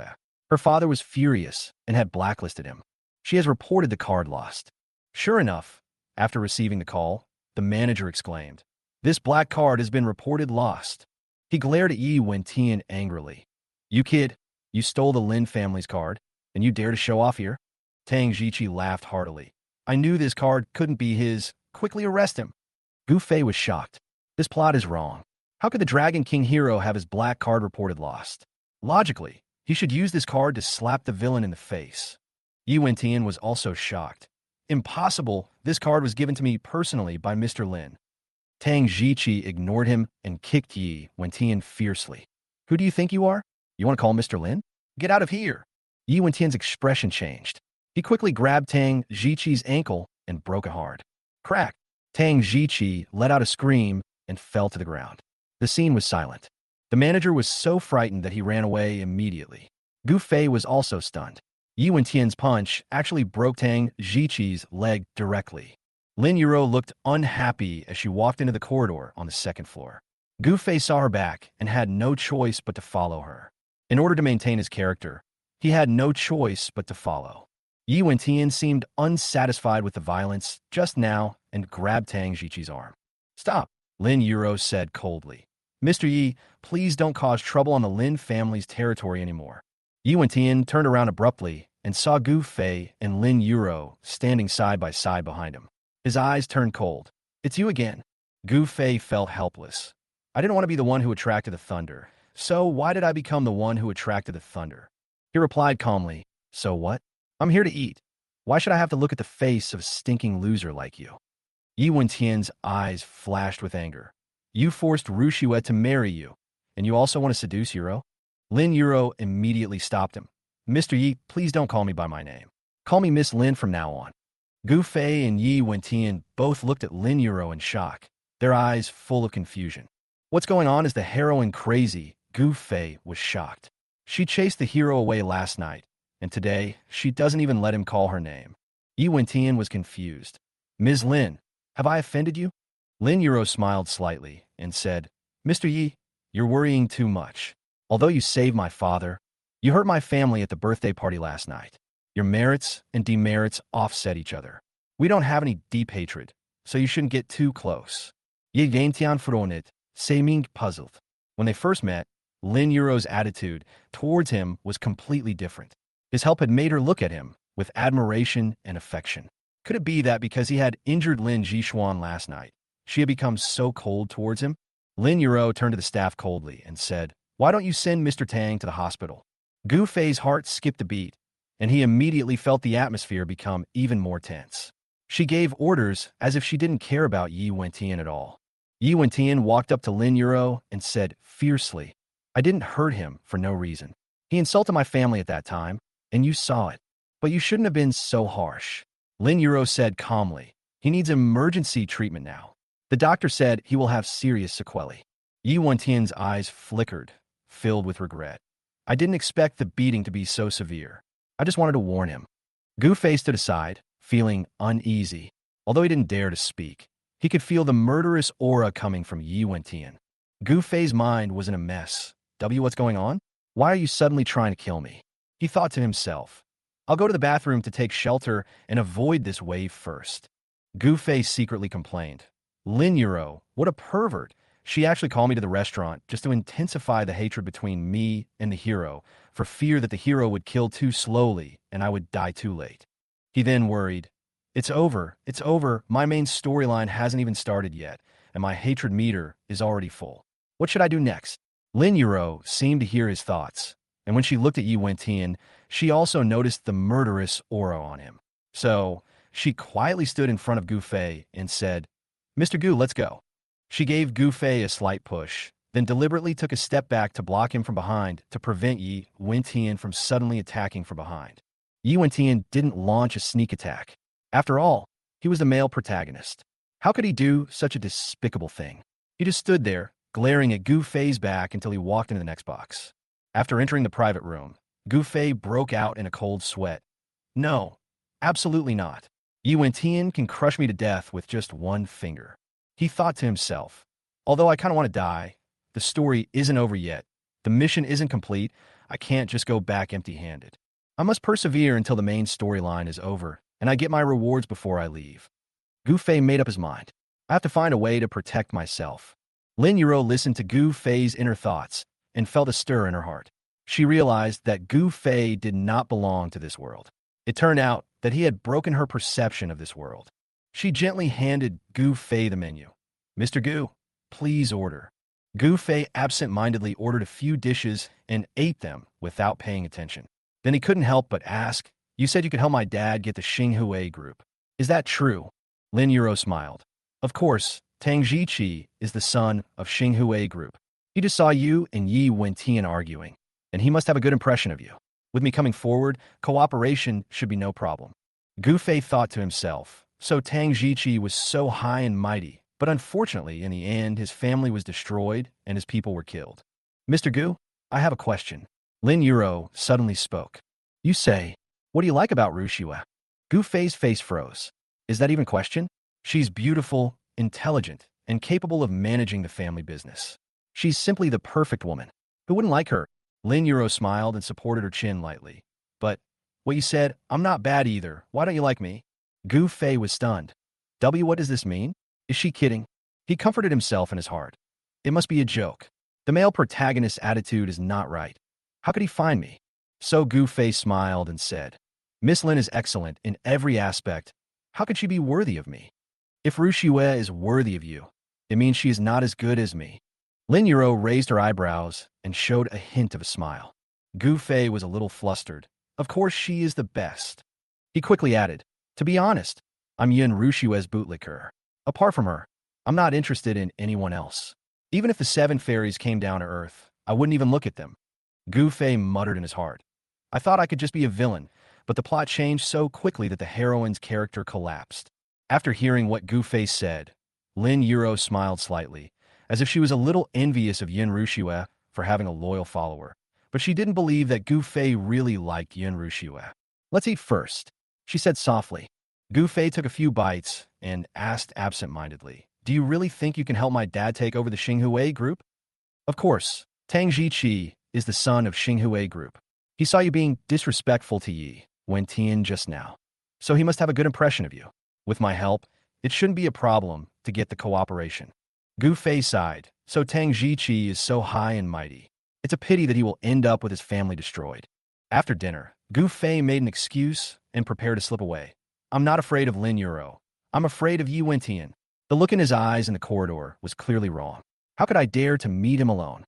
Her father was furious and had blacklisted him. She has reported the card lost. Sure enough, after receiving the call, the manager exclaimed, This black card has been reported lost. He glared at Yi Wentian angrily. You kid, you stole the Lin family's card, and you dare to show off here? Tang Jiqi laughed heartily. I knew this card couldn't be his. Quickly arrest him. Gu Fei was shocked. This plot is wrong. How could the Dragon King hero have his black card reported lost? Logically, he should use this card to slap the villain in the face. Yi Wentian was also shocked. Impossible, this card was given to me personally by Mr. Lin. Tang Jiqi ignored him and kicked Yi Wentian fiercely. Who do you think you are? You want to call Mr. Lin? Get out of here. Yi Wentian's expression changed. He quickly grabbed Tang Jiqi's ankle and broke it hard. Crack! Tang Jiqi let out a scream and fell to the ground. The scene was silent. The manager was so frightened that he ran away immediately. Gu Fei was also stunned. Yi Wentian's punch actually broke Tang Jiqi's leg directly. Lin Yuro looked unhappy as she walked into the corridor on the second floor. Gu Fei saw her back and had no choice but to follow her. In order to maintain his character, he had no choice but to follow. Yi Wentian seemed unsatisfied with the violence just now and grabbed Tang Jiqi's arm. Stop, Lin Yuro said coldly. Mr. Yi, please don't cause trouble on the Lin family's territory anymore. Yi Wentian turned around abruptly and saw Gu Fei and Lin Yuro standing side by side behind him. His eyes turned cold. It's you again. Gu Fei felt helpless. I didn't want to be the one who attracted the thunder. So why did I become the one who attracted the thunder? He replied calmly, so what? I'm here to eat. Why should I have to look at the face of a stinking loser like you? Yi Wentian's eyes flashed with anger. You forced Rushua to marry you, and you also want to seduce Yuro? Lin Yuro immediately stopped him. Mr. Yi, please don't call me by my name. Call me Miss Lin from now on. Gu Fei and Yi Wentian both looked at Lin Yuro in shock, their eyes full of confusion. What's going on? Is the heroine crazy? Gu Fei was shocked. She chased the hero away last night, and today she doesn't even let him call her name. Yi Wentian was confused. Ms. Lin, have I offended you? Lin Yuro smiled slightly and said, Mr. Yi, you're worrying too much. Although you saved my father, you hurt my family at the birthday party last night. Your merits and demerits offset each other. We don't have any deep hatred, so you shouldn't get too close. Yi Wentian fronted, seeming puzzled. When they first met, Lin Yuro's attitude towards him was completely different. His help had made her look at him with admiration and affection. Could it be that because he had injured Lin Jishuan last night, she had become so cold towards him? Lin Yuro turned to the staff coldly and said, Why don't you send Mr. Tang to the hospital? Gu Fei's heart skipped a beat, and he immediately felt the atmosphere become even more tense. She gave orders as if she didn't care about Yi Wentian at all. Yi Wentian walked up to Lin Yuro and said fiercely, I didn't hurt him for no reason. He insulted my family at that time, and you saw it. But you shouldn't have been so harsh. Lin Yuro said calmly, he needs emergency treatment now. The doctor said he will have serious sequelae. Yi Wentian's eyes flickered, filled with regret. I didn't expect the beating to be so severe. I just wanted to warn him. Gu Fei stood aside, feeling uneasy. Although he didn't dare to speak, he could feel the murderous aura coming from Yi Wentian. Gu Fei's mind was in a mess. What's going on? Why are you suddenly trying to kill me? He thought to himself. I'll go to the bathroom to take shelter and avoid this wave first. Gu Fei secretly complained. Lin Yuro, what a pervert. She actually called me to the restaurant just to intensify the hatred between me and the hero, for fear that the hero would kill too slowly and I would die too late. He then worried. It's over. My main storyline hasn't even started yet, and my hatred meter is already full. What should I do next? Lin Yuro seemed to hear his thoughts, and when she looked at Yi Wentian, she also noticed the murderous aura on him. So, she quietly stood in front of Gu Fei and said, Mr. Gu, let's go. She gave Gu Fei a slight push, then deliberately took a step back to block him from behind to prevent Yi Wentian from suddenly attacking from behind. Yi Wentian didn't launch a sneak attack. After all, he was the male protagonist. How could he do such a despicable thing? He just stood there, glaring at Gu Fei's back until he walked into the next box. After entering the private room, Gu Fei broke out in a cold sweat. No, absolutely not. Yi Wentian can crush me to death with just one finger. He thought to himself, although I kind of want to die, the story isn't over yet. The mission isn't complete. I can't just go back empty-handed. I must persevere until the main storyline is over, and I get my rewards before I leave. Gu Fei made up his mind. I have to find a way to protect myself. Lin Yuro listened to Gu Fei's inner thoughts and felt a stir in her heart. She realized that Gu Fei did not belong to this world. It turned out that he had broken her perception of this world. She gently handed Gu Fei the menu. Mr. Gu, please order. Gu Fei absent-mindedly ordered a few dishes and ate them without paying attention. Then he couldn't help but ask, You said you could help my dad get the Xinghua group. Is that true? Lin Yuro smiled. Of course, Tang Jiqi is the son of Xinghua group. He just saw you and Yi Wentian arguing, and he must have a good impression of you. With me coming forward, cooperation should be no problem. Gu Fei thought to himself, so Tang Jiqi was so high and mighty, but unfortunately, in the end, his family was destroyed and his people were killed. Mr. Gu, I have a question. Lin Yuro suddenly spoke. You say, what do you like about Rushua? Gu Fei's face froze. Is that even a question? She's beautiful, intelligent, and capable of managing the family business. She's simply the perfect woman. Who wouldn't like her? Lin Yuro smiled and supported her chin lightly. But, what you said, I'm not bad either. Why don't you like me? Gu Fei was stunned. What does this mean? Is she kidding? He comforted himself in his heart. It must be a joke. The male protagonist's attitude is not right. How could he find me? So Gu Fei smiled and said, Miss Lin is excellent in every aspect. How could she be worthy of me? If Ru Xue is worthy of you, it means she is not as good as me. Lin Yuro raised her eyebrows and showed a hint of a smile. Gu Fei was a little flustered. Of course she is the best. He quickly added, to be honest, I'm Yin Ru Xue's bootlicker. Apart from her, I'm not interested in anyone else. Even if the seven fairies came down to earth, I wouldn't even look at them. Gu Fei muttered in his heart. I thought I could just be a villain, but the plot changed so quickly that the heroine's character collapsed. After hearing what Gu Fei said, Lin Yuro smiled slightly, as if she was a little envious of Yin Ruxue for having a loyal follower. But she didn't believe that Gu Fei really liked Yin Ruxue. Let's eat first, she said softly. Gu Fei took a few bites and asked absent-mindedly, do you really think you can help my dad take over the Xinghue group? Of course, Tang Jiqi is the son of Xinghue group. He saw you being disrespectful to Yi Wentian just now, so he must have a good impression of you. With my help, it shouldn't be a problem to get the cooperation. Gu Fei sighed, so Tang Jiqi is so high and mighty. It's a pity that he will end up with his family destroyed. After dinner, Gu Fei made an excuse and prepared to slip away. I'm not afraid of Lin Yuro. I'm afraid of Yi Wentian. The look in his eyes in the corridor was clearly wrong. How could I dare to meet him alone?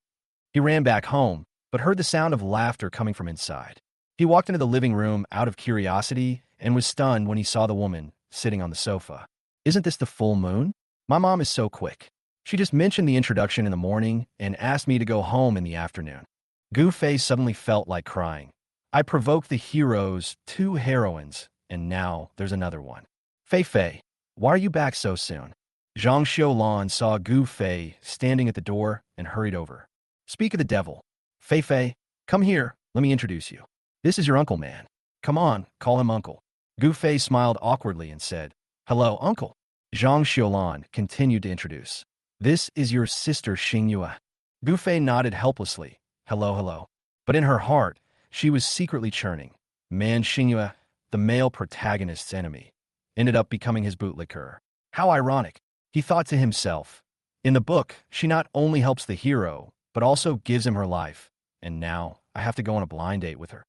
He ran back home, but heard the sound of laughter coming from inside. He walked into the living room out of curiosity and was stunned when he saw the woman sitting on the sofa. Isn't this the full moon? My mom is so quick. She just mentioned the introduction in the morning and asked me to go home in the afternoon. Gu Fei suddenly felt like crying. I provoked the hero's two heroines, and now there's another one. Fei Fei, why are you back so soon? Zhang Xiulan saw Gu Fei standing at the door and hurried over. Speak of the devil. Fei Fei, come here, let me introduce you. This is your uncle, man. Come on, call him uncle. Gu Fei smiled awkwardly and said, hello, uncle. Zhang Xiulan continued to introduce. This is your sister Xingyue. Gu Fei nodded helplessly. Hello, hello. But in her heart, she was secretly churning. Man Xingyue, the male protagonist's enemy, ended up becoming his bootlicker. How ironic, he thought to himself. In the book, she not only helps the hero, but also gives him her life. And now, I have to go on a blind date with her.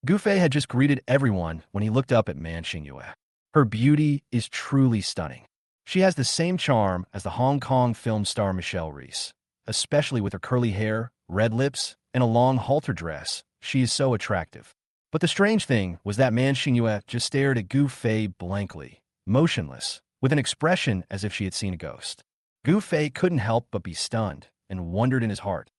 Gu Fei had just greeted everyone when he looked up at Man Xingyue. Her beauty is truly stunning. She has the same charm as the Hong Kong film star Michelle Reese, especially with her curly hair, red lips, and a long halter dress. She is so attractive. But the strange thing was that Man Xingyue just stared at Gu Fei blankly, motionless, with an expression as if she had seen a ghost. Gu Fei couldn't help but be stunned and wondered in his heart.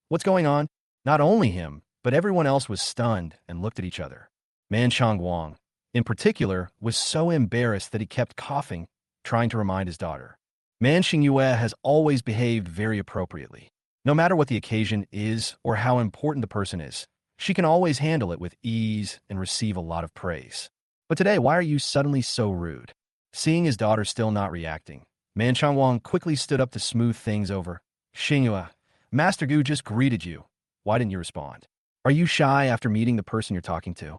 What's going on? Not only him, but everyone else was stunned and looked at each other. Man Changguang, in particular, was so embarrassed that he kept coughing, trying to remind his daughter. Man Xingyue has always behaved very appropriately. No matter what the occasion is or how important the person is, she can always handle it with ease and receive a lot of praise. But today, why are you suddenly so rude? Seeing his daughter still not reacting, Man Changguang quickly stood up to smooth things over. Xingyue, Master Gu just greeted you. Why didn't you respond? Are you shy after meeting the person you're talking to?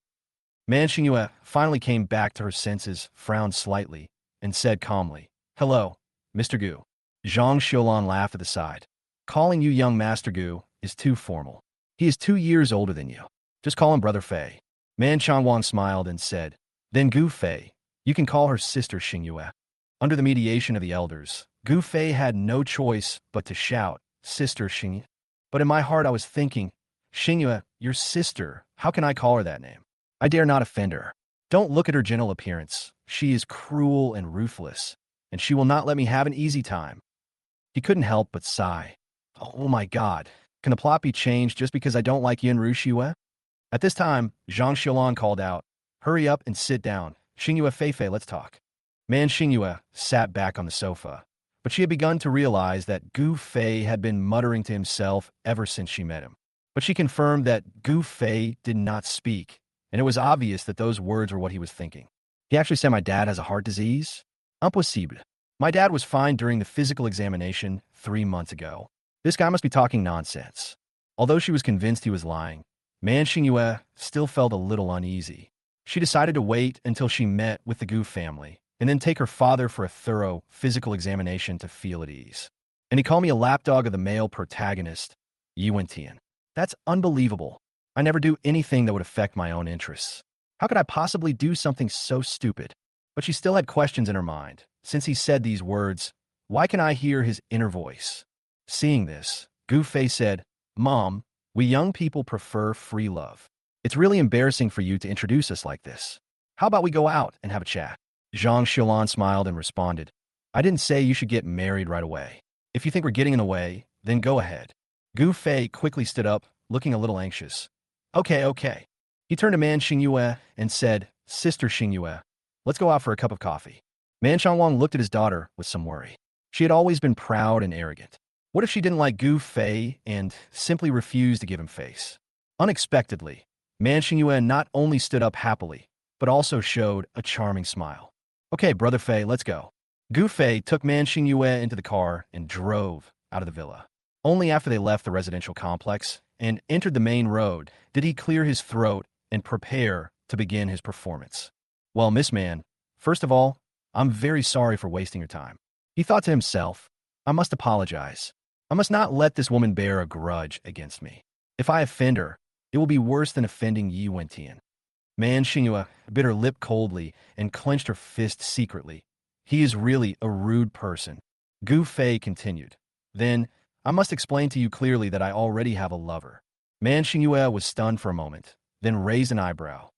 Man Xingyue finally came back to her senses, frowned slightly, and said calmly, hello, Mr. Gu. Zhang Xiulan laughed at the side. Calling you young Master Gu is too formal. He is 2 years older than you. Just call him Brother Fei. Man Changguang smiled and said, then Gu Fei, you can call her sister Xingyue. Under the mediation of the elders, Gu Fei had no choice but to shout, Sister Xingyue. But in my heart I was thinking, Xingyue, your sister, how can I call her that name? I dare not offend her. Don't look at her gentle appearance. She is cruel and ruthless, and she will not let me have an easy time. He couldn't help but sigh. Oh my God, can the plot be changed just because I don't like Yin Ruxue? At this time, Zhang Xiulan called out, hurry up and sit down. Xingyue Fei Fei, let's talk. Man Xingyue sat back on the sofa, but she had begun to realize that Gu Fei had been muttering to himself ever since she met him. But she confirmed that Gu Fei did not speak, and it was obvious that those words were what he was thinking. He actually said my dad has a heart disease? Impossible. My dad was fine during the physical examination 3 months ago. This guy must be talking nonsense. Although she was convinced he was lying, Man Xingyue still felt a little uneasy. She decided to wait until she met with the Gu family, and then take her father for a thorough physical examination to feel at ease. And he called me a lapdog of the male protagonist, Yi Wentian. That's unbelievable. I never do anything that would affect my own interests. How could I possibly do something so stupid? But she still had questions in her mind. Since he said these words, why can I hear his inner voice? Seeing this, Gu Fei said, Mom, we young people prefer free love. It's really embarrassing for you to introduce us like this. How about we go out and have a chat? Zhang Xilan smiled and responded, I didn't say you should get married right away. If you think we're getting in the way, then go ahead. Gu Fei quickly stood up, looking a little anxious. Okay. He turned to Man Xingyue and said, Sister Xingyue, let's go out for a cup of coffee. Man Xiangwang looked at his daughter with some worry. She had always been proud and arrogant. What if she didn't like Gu Fei and simply refused to give him face? Unexpectedly, Man Xingyue not only stood up happily, but also showed a charming smile. Okay, Brother Fei, let's go. Gu Fei took Man Xingyue into the car and drove out of the villa. Only after they left the residential complex and entered the main road did he clear his throat and prepare to begin his performance. Well, Miss Man, first of all, I'm very sorry for wasting your time. He thought to himself, I must apologize. I must not let this woman bear a grudge against me. If I offend her, it will be worse than offending Yi Wentian. Man Xingyue bit her lip coldly and clenched her fist secretly. He is really a rude person. Gu Fei continued. Then, I must explain to you clearly that I already have a lover. Man Xingyue was stunned for a moment, then raised an eyebrow.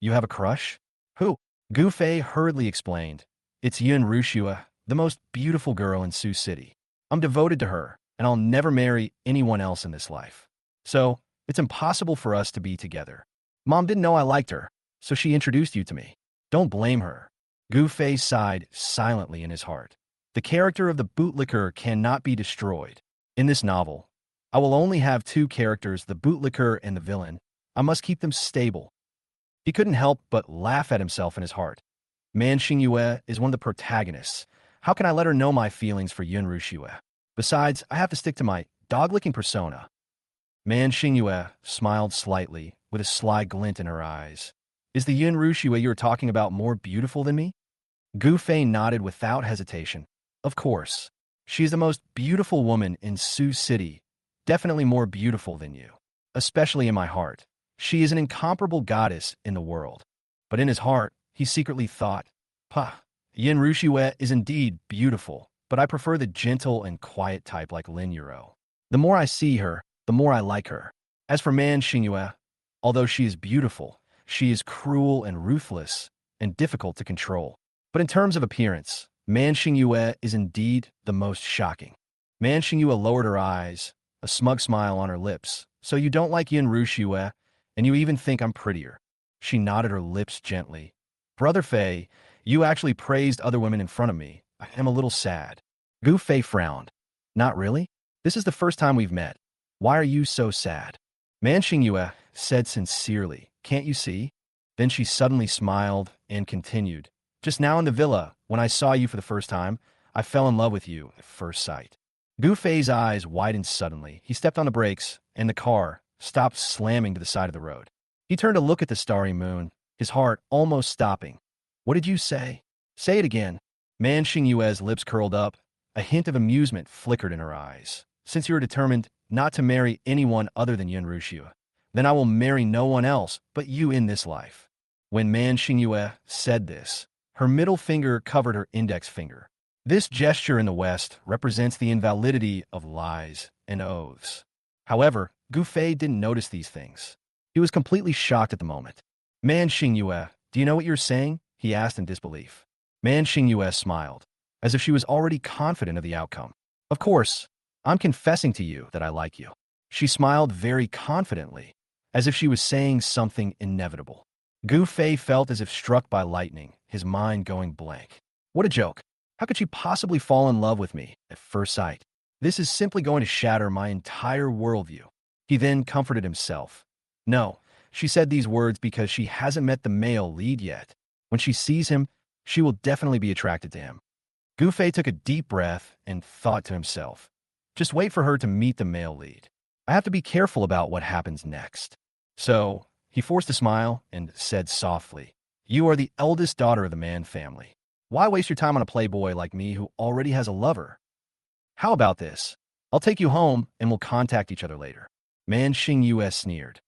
You have a crush? Who? Gu Fei hurriedly explained. It's Yun Rushua, the most beautiful girl in Sioux City. I'm devoted to her, and I'll never marry anyone else in this life. So, it's impossible for us to be together. Mom didn't know I liked her, so she introduced you to me. Don't blame her. Gu Fei sighed silently in his heart. The character of the bootlicker cannot be destroyed. In this novel, I will only have two characters, the bootlicker and the villain. I must keep them stable. He couldn't help but laugh at himself in his heart. Man Xingyue is one of the protagonists. How can I let her know my feelings for Yun Rushua? Besides, I have to stick to my dog-licking persona. Man Xingyue smiled slightly, with a sly glint in her eyes. Is the Yun Rushua you were talking about more beautiful than me? Gu Fei nodded without hesitation. Of course. She is the most beautiful woman in Sioux City, definitely more beautiful than you. Especially in my heart. She is an incomparable goddess in the world. But in his heart, he secretly thought, Yin Rushue is indeed beautiful, but I prefer the gentle and quiet type like Lin Yuro. The more I see her, the more I like her. As for Man Xingyue, although she is beautiful, she is cruel and ruthless and difficult to control. But in terms of appearance, Man Xingyue is indeed the most shocking. Man Xingyue lowered her eyes, a smug smile on her lips. So you don't like Yin Rushue, and you even think I'm prettier. She nodded her lips gently. Brother Fei, you actually praised other women in front of me. I am a little sad. Gu Fei frowned. Not really? This is the first time we've met. Why are you so sad? Man Xingyue said sincerely, can't you see? Then she suddenly smiled and continued. Just now in the villa, when I saw you for the first time, I fell in love with you at first sight. Gu Fei's eyes widened suddenly. He stepped on the brakes, and the car stopped slamming to the side of the road. He turned to look at the starry moon, his heart almost stopping. What did you say? Say it again. Man Xingyue's lips curled up. A hint of amusement flickered in her eyes. Since you are determined not to marry anyone other than Yun Rushua, then I will marry no one else but you in this life. When Man Xingyue said this, her middle finger covered her index finger. This gesture in the West represents the invalidity of lies and oaths. However, Gu Fei didn't notice these things. He was completely shocked at the moment. Man Xingyue, do you know what you're saying? He asked in disbelief. Man Xingyue smiled, as if she was already confident of the outcome. Of course, I'm confessing to you that I like you. She smiled very confidently, as if she was saying something inevitable. Gu Fei felt as if struck by lightning, his mind going blank. What a joke. How could she possibly fall in love with me at first sight? This is simply going to shatter my entire worldview. He then comforted himself. No, she said these words because she hasn't met the male lead yet. When she sees him, she will definitely be attracted to him. Gu Fei took a deep breath and thought to himself, just wait for her to meet the male lead. I have to be careful about what happens next. So, he forced a smile and said softly, you are the eldest daughter of the Man family. Why waste your time on a playboy like me who already has a lover? How about this? I'll take you home and we'll contact each other later. Man Xingyue sneered.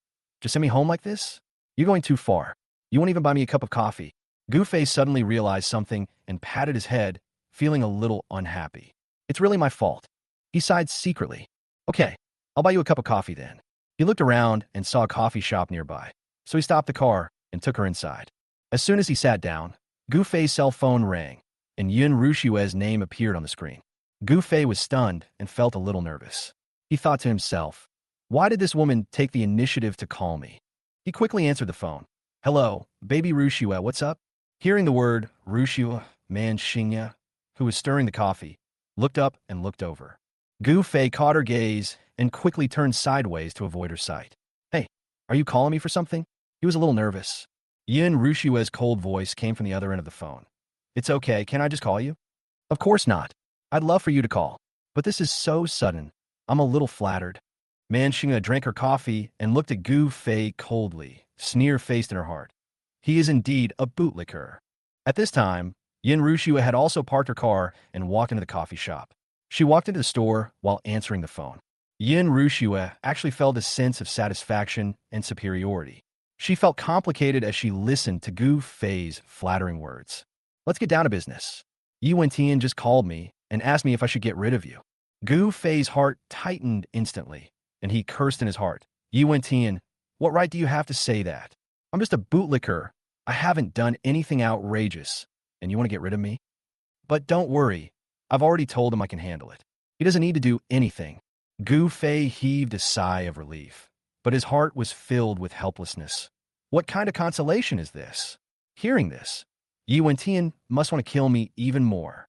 Just send me home like this? You're going too far. You won't even buy me a cup of coffee. Gu Fei suddenly realized something and patted his head, feeling a little unhappy. It's really my fault. He sighed secretly. Okay, I'll buy you a cup of coffee then. He looked around and saw a coffee shop nearby, so he stopped the car and took her inside. As soon as he sat down, Gu Fei's cell phone rang, and Yun Rushue's name appeared on the screen. Gu Fei was stunned and felt a little nervous. He thought to himself, why did this woman take the initiative to call me? He quickly answered the phone. Hello, baby Rushue, what's up? Hearing the word Rushue, Man Xingya, who was stirring the coffee, looked up and looked over. Gu Fei caught her gaze and quickly turned sideways to avoid her sight. Hey, are you calling me for something? He was a little nervous. Yun Rushue's cold voice came from the other end of the phone. It's okay, can I just call you? Of course not. I'd love for you to call. But this is so sudden. I'm a little flattered. Man Xingya drank her coffee and looked at Gu Fei coldly, sneer-faced in her heart. He is indeed a bootlicker. At this time, Yin Rushue had also parked her car and walked into the coffee shop. She walked into the store while answering the phone. Yin Rushue actually felt a sense of satisfaction and superiority. She felt complicated as she listened to Gu Fei's flattering words. Let's get down to business. Yi Wentian just called me and asked me if I should get rid of you. Gu Fei's heart tightened instantly, and he cursed in his heart. Yi Wentian, what right do you have to say that? I'm just a bootlicker. I haven't done anything outrageous, and you want to get rid of me? But don't worry. I've already told him I can handle it. He doesn't need to do anything. Gu Fei heaved a sigh of relief, but his heart was filled with helplessness. What kind of consolation is this? Hearing this, Yi Wentian must want to kill me even more.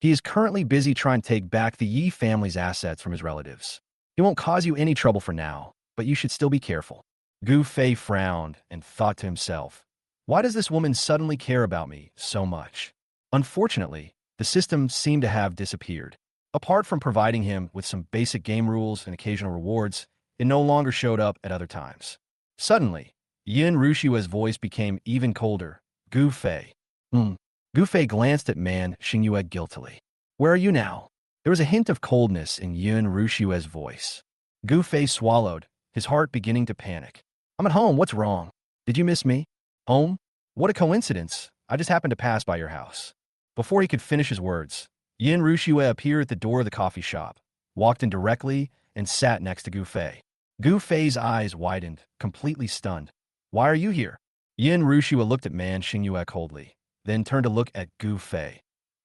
He is currently busy trying to take back the Yi family's assets from his relatives. He won't cause you any trouble for now, but you should still be careful. Gu Fei frowned and thought to himself, why does this woman suddenly care about me so much? Unfortunately, the system seemed to have disappeared. Apart from providing him with some basic game rules and occasional rewards, it no longer showed up at other times. Suddenly, Yin Rushue's voice became even colder. Gu Fei. Gu Fei glanced at Man Xingyue guiltily. Where are you now? There was a hint of coldness in Yin Rushue's voice. Gu Fei swallowed, his heart beginning to panic. I'm at home, what's wrong? Did you miss me? Home? What a coincidence. I just happened to pass by your house. Before he could finish his words, Yin Rushue appeared at the door of the coffee shop, walked in directly, and sat next to Gu Fei. Gu Fei's eyes widened, completely stunned. Why are you here? Yin Rushue looked at Man Xingyue coldly, then turned to look at Gu Fei.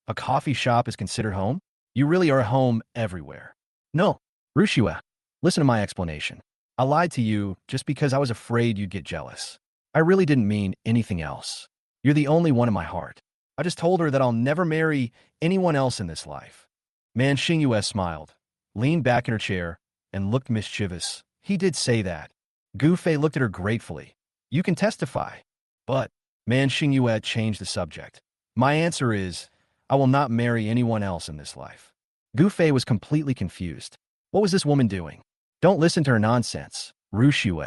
A coffee shop is considered home? You really are home everywhere. No, Rushue, listen to my explanation. I lied to you just because I was afraid you'd get jealous. I really didn't mean anything else. You're the only one in my heart. I just told her that I'll never marry anyone else in this life. Man Xingyue smiled, leaned back in her chair, and looked mischievous. He did say that. Gu Fei looked at her gratefully. You can testify. But Man Xingyue changed the subject. My answer is, I will not marry anyone else in this life. Gu Fei was completely confused. What was this woman doing? Don't listen to her nonsense, Rushue.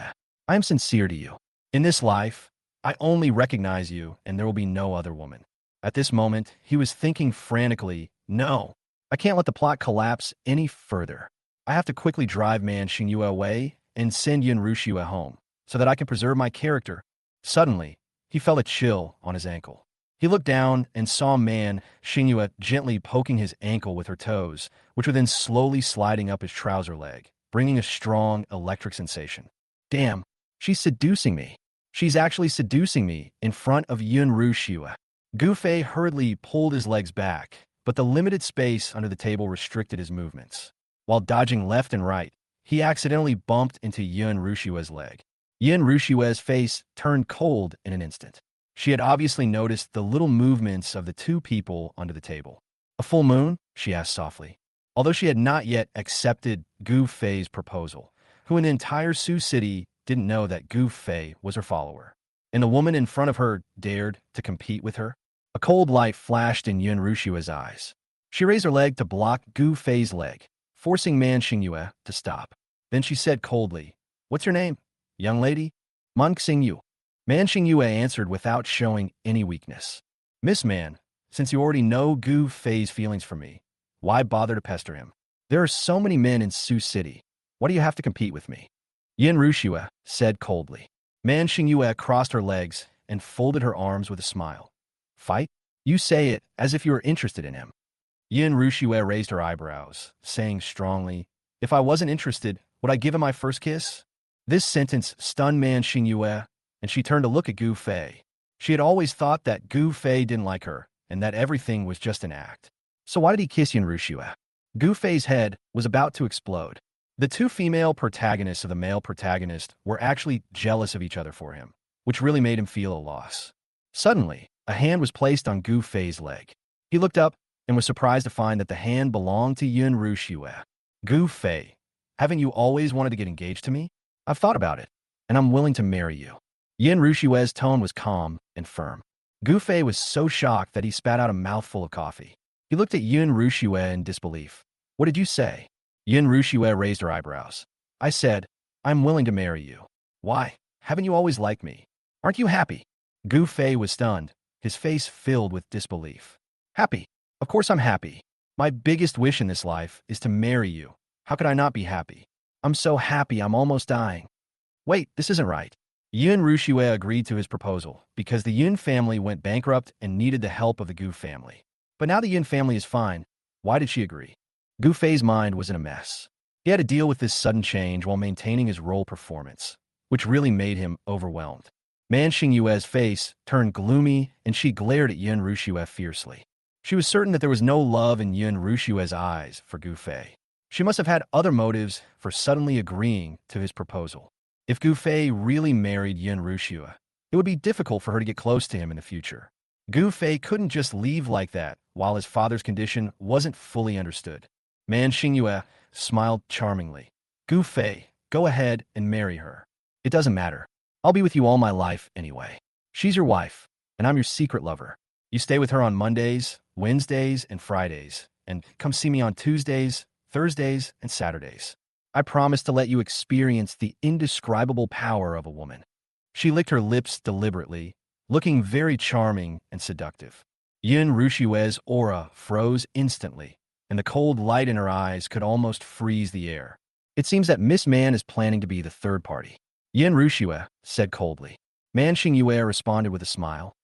I am sincere to you. In this life, I only recognize you, and there will be no other woman. At this moment, he was thinking frantically, no, I can't let the plot collapse any further. I have to quickly drive Man Xingyue away and send Yin Rushue home, so that I can preserve my character. Suddenly, he felt a chill on his ankle. He looked down and saw Man Xingyue gently poking his ankle with her toes, which were then slowly sliding up his trouser leg, bringing a strong electric sensation. Damn, she's seducing me. She's actually seducing me in front of Yun Rushue. Gu Fei hurriedly pulled his legs back, but the limited space under the table restricted his movements. While dodging left and right, he accidentally bumped into Yun Rushue's leg. Yin Rushue's face turned cold in an instant. She had obviously noticed the little movements of the two people under the table. A full moon? She asked softly. Although she had not yet accepted Gu Fei's proposal, who in the entire Sioux City didn't know that Gu Fei was her follower, and the woman in front of her dared to compete with her. A cold light flashed in Yun Rushue's eyes. She raised her leg to block Gu Fei's leg, forcing Man Xingyue to stop. Then she said coldly, What's your name, young lady? Man Xingyu. Man Xingyue answered without showing any weakness. Miss Man, since you already know Gu Fei's feelings for me, why bother to pester him? There are so many men in Sioux City. Why do you have to compete with me? Yin Rushua said coldly. Man Xingyue crossed her legs and folded her arms with a smile. Fight? You say it as if you were interested in him. Yin Rushue raised her eyebrows, saying strongly, if I wasn't interested, would I give him my first kiss? This sentence stunned Man Xingyue, and she turned to look at Gu Fei. She had always thought that Gu Fei didn't like her, and that everything was just an act. So why did he kiss Yin Rushue? Gu Fei's head was about to explode. The two female protagonists of the male protagonist were actually jealous of each other for him, which really made him feel a loss. Suddenly, a hand was placed on Gu Fei's leg. He looked up and was surprised to find that the hand belonged to Yin Rushue. Gu Fei, haven't you always wanted to get engaged to me? I've thought about it, and I'm willing to marry you. Yin Rushue's tone was calm and firm. Gu Fei was so shocked that he spat out a mouthful of coffee. He looked at Yin Rushue in disbelief. What did you say? Yin Rushue raised her eyebrows. I said, I'm willing to marry you. Why? Haven't you always liked me? Aren't you happy? Gu Fei was stunned, his face filled with disbelief. Happy? Of course I'm happy. My biggest wish in this life is to marry you. How could I not be happy? I'm so happy I'm almost dying. Wait, this isn't right. Yin Rushue agreed to his proposal because the Yin family went bankrupt and needed the help of the Gu family. But now the Yin family is fine. Why did she agree? Gu Fei's mind was in a mess. He had to deal with this sudden change while maintaining his role performance, which really made him overwhelmed. Man Xingyue's face turned gloomy and she glared at Yin Rushue fiercely. She was certain that there was no love in Yin Rushue's eyes for Gu Fei. She must have had other motives for suddenly agreeing to his proposal. If Gu Fei really married Yin Rushue, it would be difficult for her to get close to him in the future. Gu Fei couldn't just leave like that while his father's condition wasn't fully understood. Man Xingyue smiled charmingly. Gu Fei, go ahead and marry her. It doesn't matter. I'll be with you all my life anyway. She's your wife, and I'm your secret lover. You stay with her on Mondays, Wednesdays, and Fridays, and come see me on Tuesdays, Thursdays, and Saturdays. I promise to let you experience the indescribable power of a woman. She licked her lips deliberately, looking very charming and seductive. Yin Rushue's aura froze instantly, and the cold light in her eyes could almost freeze the air. It seems that Miss Man is planning to be the third party. Yin Rushue said coldly. Man Xingyue responded with a smile.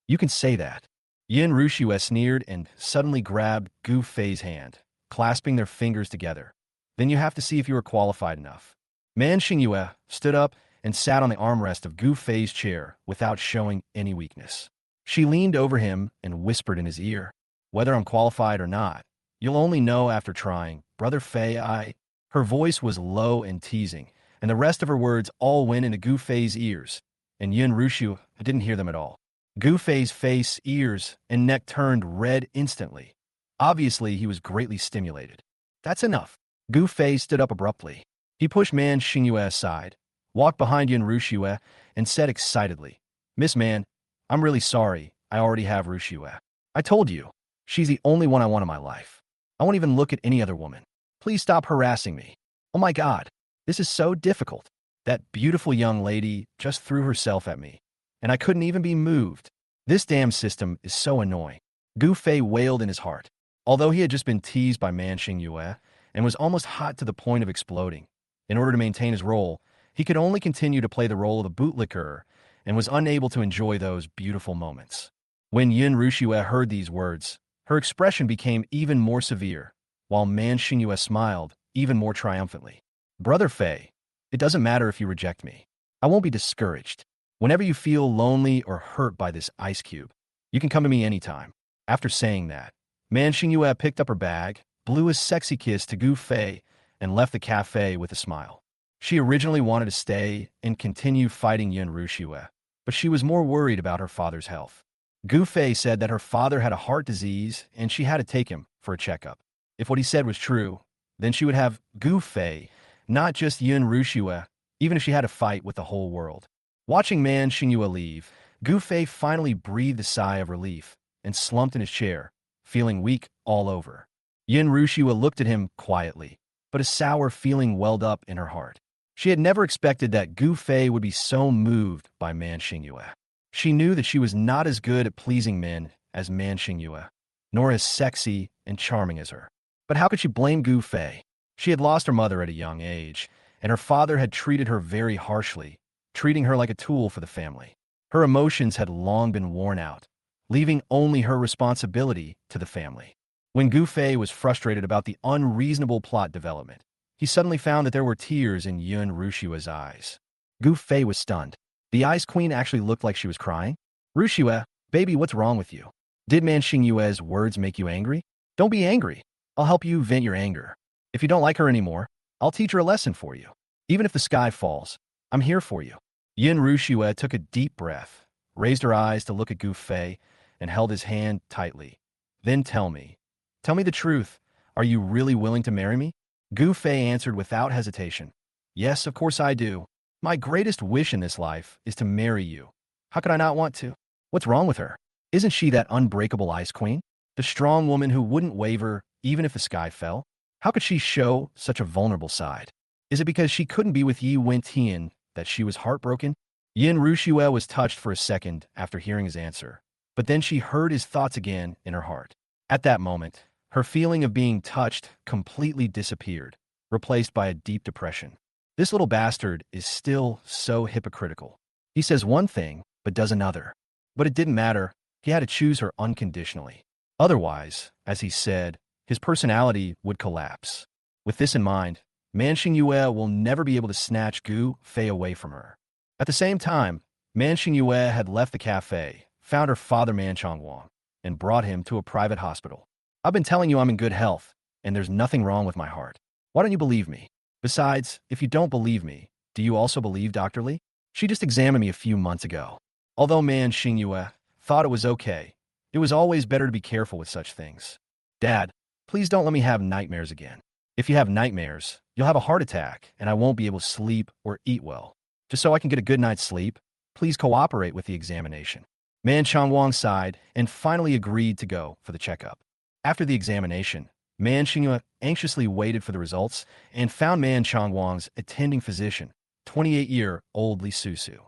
You can say that. Yin Rushue sneered and suddenly grabbed Gu Fei's hand, clasping their fingers together. Then you have to see if you are qualified enough. Man Xingyue stood up and sat on the armrest of Gu Fei's chair without showing any weakness. She leaned over him and whispered in his ear, whether I'm qualified or not, you'll only know after trying. Brother Fei, Her voice was low and teasing, and the rest of her words all went into Gu Fei's ears, and Yin Rushu didn't hear them at all. Gu Fei's face, ears, and neck turned red instantly. Obviously, he was greatly stimulated. That's enough. Gu Fei stood up abruptly. He pushed Man Xingyue aside, walked behind Yin Rushue, and said excitedly, Miss Man, I'm really sorry. I already have Rushue. I told you. She's the only one I want in my life. I won't even look at any other woman. Please stop harassing me. Oh my God, this is so difficult. That beautiful young lady just threw herself at me, and I couldn't even be moved. This damn system is so annoying. Gu Fei wailed in his heart. Although he had just been teased by Man Xingyue and was almost hot to the point of exploding, in order to maintain his role, he could only continue to play the role of the bootlicker and was unable to enjoy those beautiful moments. When Yin Rushue heard these words, her expression became even more severe, while Man Xingyue smiled even more triumphantly. Brother Fei, it doesn't matter if you reject me. I won't be discouraged. Whenever you feel lonely or hurt by this ice cube, you can come to me anytime. After saying that, Man Xingyue picked up her bag, blew a sexy kiss to Gu Fei, and left the cafe with a smile. She originally wanted to stay and continue fighting Yin Rushue, but she was more worried about her father's health. Gu Fei said that her father had a heart disease and she had to take him for a checkup. If what he said was true, then she would have Gu Fei, not just Yin Rushue, even if she had to fight with the whole world. Watching Man Xingyue leave, Gu Fei finally breathed a sigh of relief and slumped in his chair, feeling weak all over. Yin Rushue looked at him quietly, but a sour feeling welled up in her heart. She had never expected that Gu Fei would be so moved by Man Xingyue. She knew that she was not as good at pleasing men as Man Xingyue, nor as sexy and charming as her. But how could she blame Gu Fei? She had lost her mother at a young age, and her father had treated her very harshly, treating her like a tool for the family. Her emotions had long been worn out, leaving only her responsibility to the family. When Gu Fei was frustrated about the unreasonable plot development, he suddenly found that there were tears in Yun Rushua's eyes. Gu Fei was stunned. The Ice Queen actually looked like she was crying. Rushua, baby, what's wrong with you? Did Man Xingyue's words make you angry? Don't be angry. I'll help you vent your anger. If you don't like her anymore, I'll teach her a lesson for you. Even if the sky falls, I'm here for you. Yun Rushua took a deep breath, raised her eyes to look at Gu Fei, and held his hand tightly. Then tell me the truth. Are you really willing to marry me? Gu Fei answered without hesitation. Yes, of course I do. My greatest wish in this life is to marry you. How could I not want to? What's wrong with her? Isn't she that unbreakable Ice Queen? The strong woman who wouldn't waver even if the sky fell? How could she show such a vulnerable side? Is it because she couldn't be with Yi Wentian that she was heartbroken? Yin Rushua was touched for a second after hearing his answer, but then she heard his thoughts again in her heart. At that moment, her feeling of being touched completely disappeared, replaced by a deep depression. This little bastard is still so hypocritical. He says one thing, but does another. But it didn't matter. He had to choose her unconditionally. Otherwise, as he said, his personality would collapse. With this in mind, Man Xingyue will never be able to snatch Gu Fei away from her. At the same time, Man Xingyue had left the cafe, found her father Man Chongwang, and brought him to a private hospital. I've been telling you I'm in good health, and there's nothing wrong with my heart. Why don't you believe me? Besides, if you don't believe me, do you also believe Dr. Li? She just examined me a few months ago. Although Man Xingyue thought it was okay, it was always better to be careful with such things. Dad, please don't let me have nightmares again. If you have nightmares, you'll have a heart attack, and I won't be able to sleep or eat well. Just so I can get a good night's sleep, please cooperate with the examination. Man Chongwang sighed and finally agreed to go for the checkup. After the examination, Man Xingyue anxiously waited for the results and found Man Chongwang's attending physician, 28-year-old Li Susu.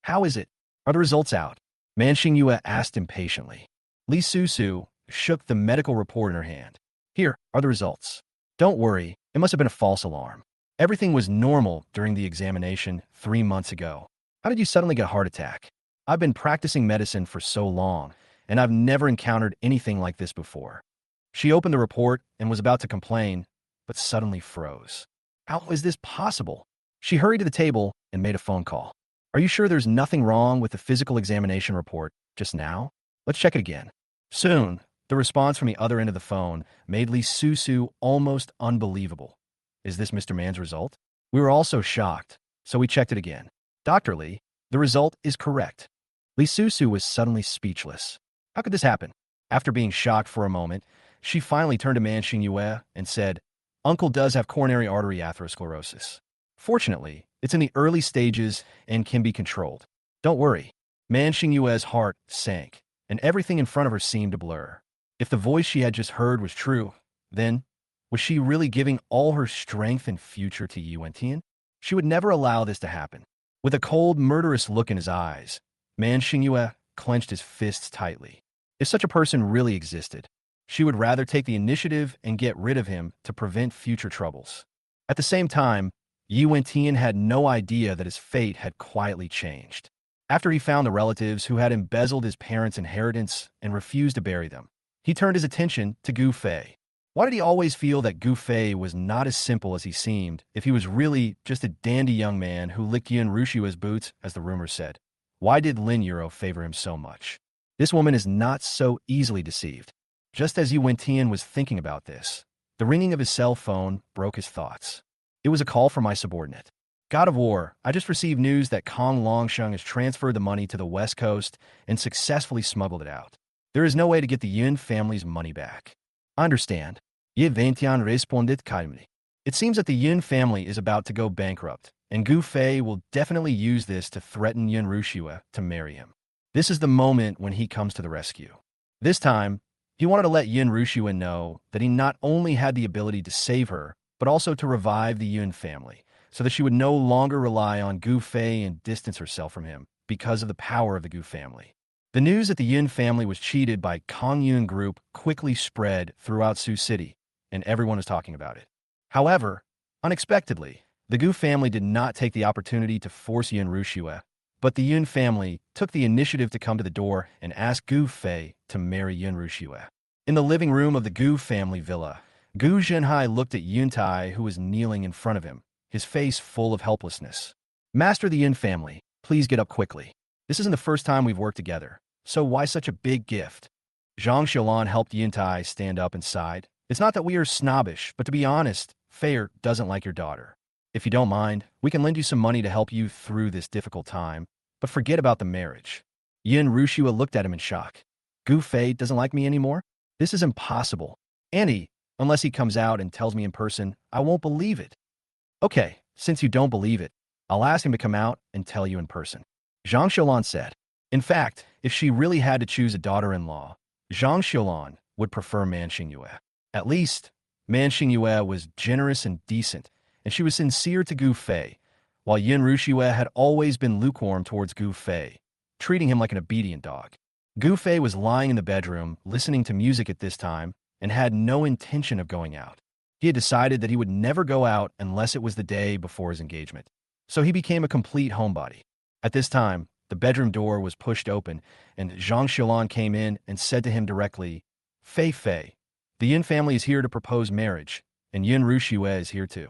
How is it? Are the results out? Man Xingyue asked impatiently. Li Susu shook the medical report in her hand. Here are the results. Don't worry, it must have been a false alarm. Everything was normal during the examination 3 months ago. How did you suddenly get a heart attack? I've been practicing medicine for so long, and I've never encountered anything like this before. She opened the report and was about to complain, but suddenly froze. How is this possible? She hurried to the table and made a phone call. Are you sure there's nothing wrong with the physical examination report just now? Let's check it again. Soon, the response from the other end of the phone made Li Susu almost unbelievable. Is this Mr. Man's result? We were also shocked, so we checked it again. Dr. Li, the result is correct. Li Susu was suddenly speechless. How could this happen? After being shocked for a moment, she finally turned to Man Xingyue and said, Uncle does have coronary artery atherosclerosis. Fortunately, it's in the early stages and can be controlled. Don't worry. Man Xingyue's heart sank, and everything in front of her seemed to blur. If the voice she had just heard was true, then was she really giving all her strength and future to Yi Wentian? She would never allow this to happen. With a cold, murderous look in his eyes, Man Xingyue clenched his fists tightly. If such a person really existed, she would rather take the initiative and get rid of him to prevent future troubles. At the same time, Yi Wentian had no idea that his fate had quietly changed. After he found the relatives who had embezzled his parents' inheritance and refused to bury them, he turned his attention to Gu Fei. Why did he always feel that Gu Fei was not as simple as he seemed if he was really just a dandy young man who licked Yun Rushua's boots, as the rumors said? Why did Lin Yuro favor him so much? This woman is not so easily deceived. Just as Yi Wentian was thinking about this, the ringing of his cell phone broke his thoughts. It was a call from my subordinate. God of War, I just received news that Kong Longsheng has transferred the money to the West Coast and successfully smuggled it out. There is no way to get the Yun family's money back. I understand. Yi Wentian responded calmly. It seems that the Yun family is about to go bankrupt, and Gu Fei will definitely use this to threaten Yun Rushua to marry him. This is the moment when he comes to the rescue. This time, he wanted to let Yun Rushua know that he not only had the ability to save her, but also to revive the Yun family, so that she would no longer rely on Gu Fei and distance herself from him because of the power of the Gu family. The news that the Yun family was cheated by Kong Yun Group quickly spread throughout Sioux City, and everyone was talking about it. However, unexpectedly, The Gu family did not take the opportunity to force Yun Rushue, but the Yun family took the initiative to come to the door and ask Gu Fei to marry Yun Rushue. In the living room of the Gu family villa, Gu Zhenhai looked at Yun Tai, who was kneeling in front of him, his face full of helplessness. Master of the Yun family, please get up quickly. This isn't the first time we've worked together, so why such a big gift? Zhang Xiaolan helped Yun Tai stand up and sighed. It's not that we are snobbish, but to be honest, Fei doesn't like your daughter. If you don't mind, we can lend you some money to help you through this difficult time, but forget about the marriage. Yun Rushue looked at him in shock. Gu Fei doesn't like me anymore? This is impossible. Annie, unless he comes out and tells me in person, I won't believe it. Okay, since you don't believe it, I'll ask him to come out and tell you in person. Zhang Xiaolan said. In fact, if she really had to choose a daughter-in-law, Zhang Xiaolan would prefer Man Xingyue. At least, Man Xingyue was generous and decent, and she was sincere to Gu Fei, while Yun Rushue had always been lukewarm towards Gu Fei, treating him like an obedient dog. Gu Fei was lying in the bedroom, listening to music at this time, and had no intention of going out. He had decided that he would never go out unless it was the day before his engagement, so he became a complete homebody. At this time, the bedroom door was pushed open, and Zhang Xiaolan came in and said to him directly, Fei, the Yun family is here to propose marriage, and Yun Rushue is here too.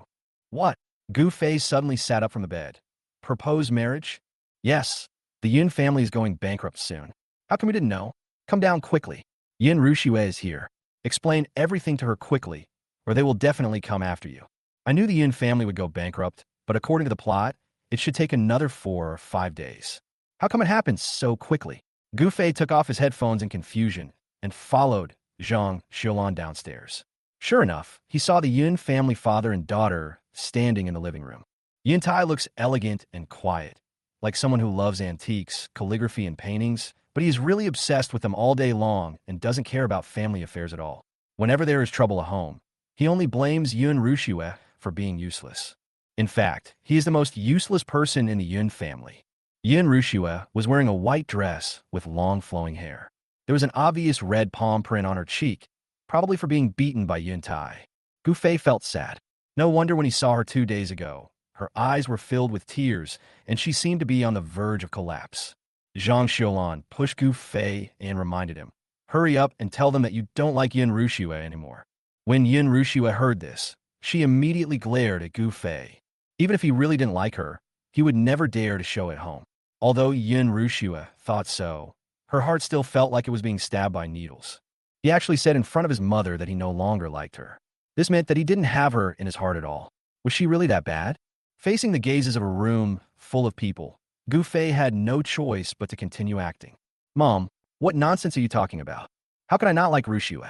What? Gu Fei suddenly sat up from the bed. Propose marriage? Yes. The Yun family is going bankrupt soon. How come we didn't know? Come down quickly. Yun Rushue is here. Explain everything to her quickly, or they will definitely come after you. I knew the Yun family would go bankrupt, but according to the plot, it should take another 4 or 5 days. How come it happened so quickly? Gu Fei took off his headphones in confusion and followed Zhang Xiaolan downstairs. Sure enough, he saw the Yun family father and daughter standing in the living room. Yun Tai looks elegant and quiet, like someone who loves antiques, calligraphy, and paintings, but he is really obsessed with them all day long and doesn't care about family affairs at all. Whenever there is trouble at home, he only blames Yun Rushue for being useless. In fact, he is the most useless person in the Yun family. Yun Rushue was wearing a white dress with long flowing hair. There was an obvious red palm print on her cheek, probably for being beaten by Yun Tai. Gu Fei felt sad. No wonder when he saw her 2 days ago. Her eyes were filled with tears, and she seemed to be on the verge of collapse. Zhang Xiaolan pushed Gu Fei and reminded him, hurry up and tell them that you don't like Yun Rushue anymore. When Yun Rushue heard this, she immediately glared at Gu Fei. Even if he really didn't like her, he would never dare to show it home. Although Yun Rushue thought so, her heart still felt like it was being stabbed by needles. He actually said in front of his mother that he no longer liked her. This meant that he didn't have her in his heart at all. Was she really that bad? Facing the gazes of a room full of people, Gu Fei had no choice but to continue acting. Mom, what nonsense are you talking about? How can I not like Rushue?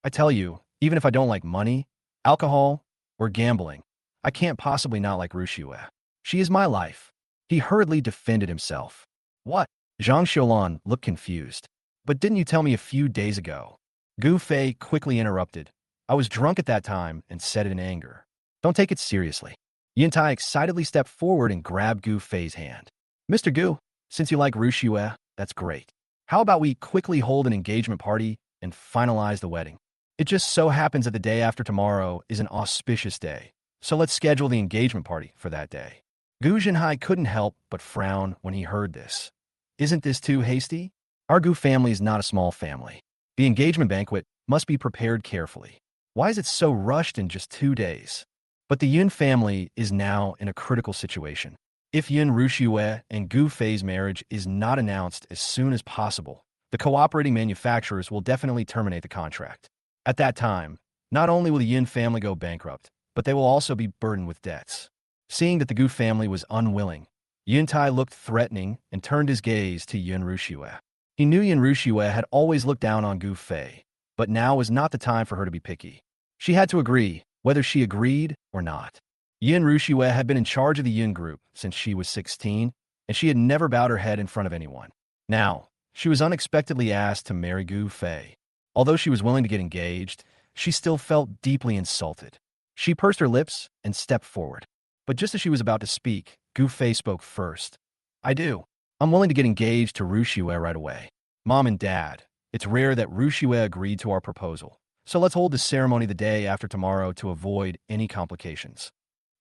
I tell you, even if I don't like money, alcohol, or gambling, I can't possibly not like Rushue. She is my life. He hurriedly defended himself. What? Zhang Xiaolan looked confused. But didn't you tell me a few days ago? Gu Fei quickly interrupted. I was drunk at that time and said it in anger. Don't take it seriously. Yun Tai excitedly stepped forward and grabbed Gu Fei's hand. Mr. Gu, since you like Rushue, that's great. How about we quickly hold an engagement party and finalize the wedding? It just so happens that the day after tomorrow is an auspicious day, so let's schedule the engagement party for that day. Gu Zhenhai couldn't help but frown when he heard this. Isn't this too hasty? Our Gu family is not a small family. The engagement banquet must be prepared carefully. Why is it so rushed in just 2 days? But the Yun family is now in a critical situation. If Yun Rushue and Gu Fei's marriage is not announced as soon as possible, the cooperating manufacturers will definitely terminate the contract. At that time, not only will the Yun family go bankrupt, but they will also be burdened with debts. Seeing that the Gu family was unwilling, Yun Tai looked threatening and turned his gaze to Yun Rushue. He knew Yun Rushue had always looked down on Gu Fei, but now was not the time for her to be picky. She had to agree, whether she agreed or not. Yun Rushue had been in charge of the Yun group since she was 16, and she had never bowed her head in front of anyone. Now, she was unexpectedly asked to marry Gu Fei. Although she was willing to get engaged, she still felt deeply insulted. She pursed her lips and stepped forward. But just as she was about to speak, Gu Fei spoke first. I do. I'm willing to get engaged to Rushue right away. Mom and Dad, it's rare that Rushue agreed to our proposal. So let's hold the ceremony the day after tomorrow to avoid any complications.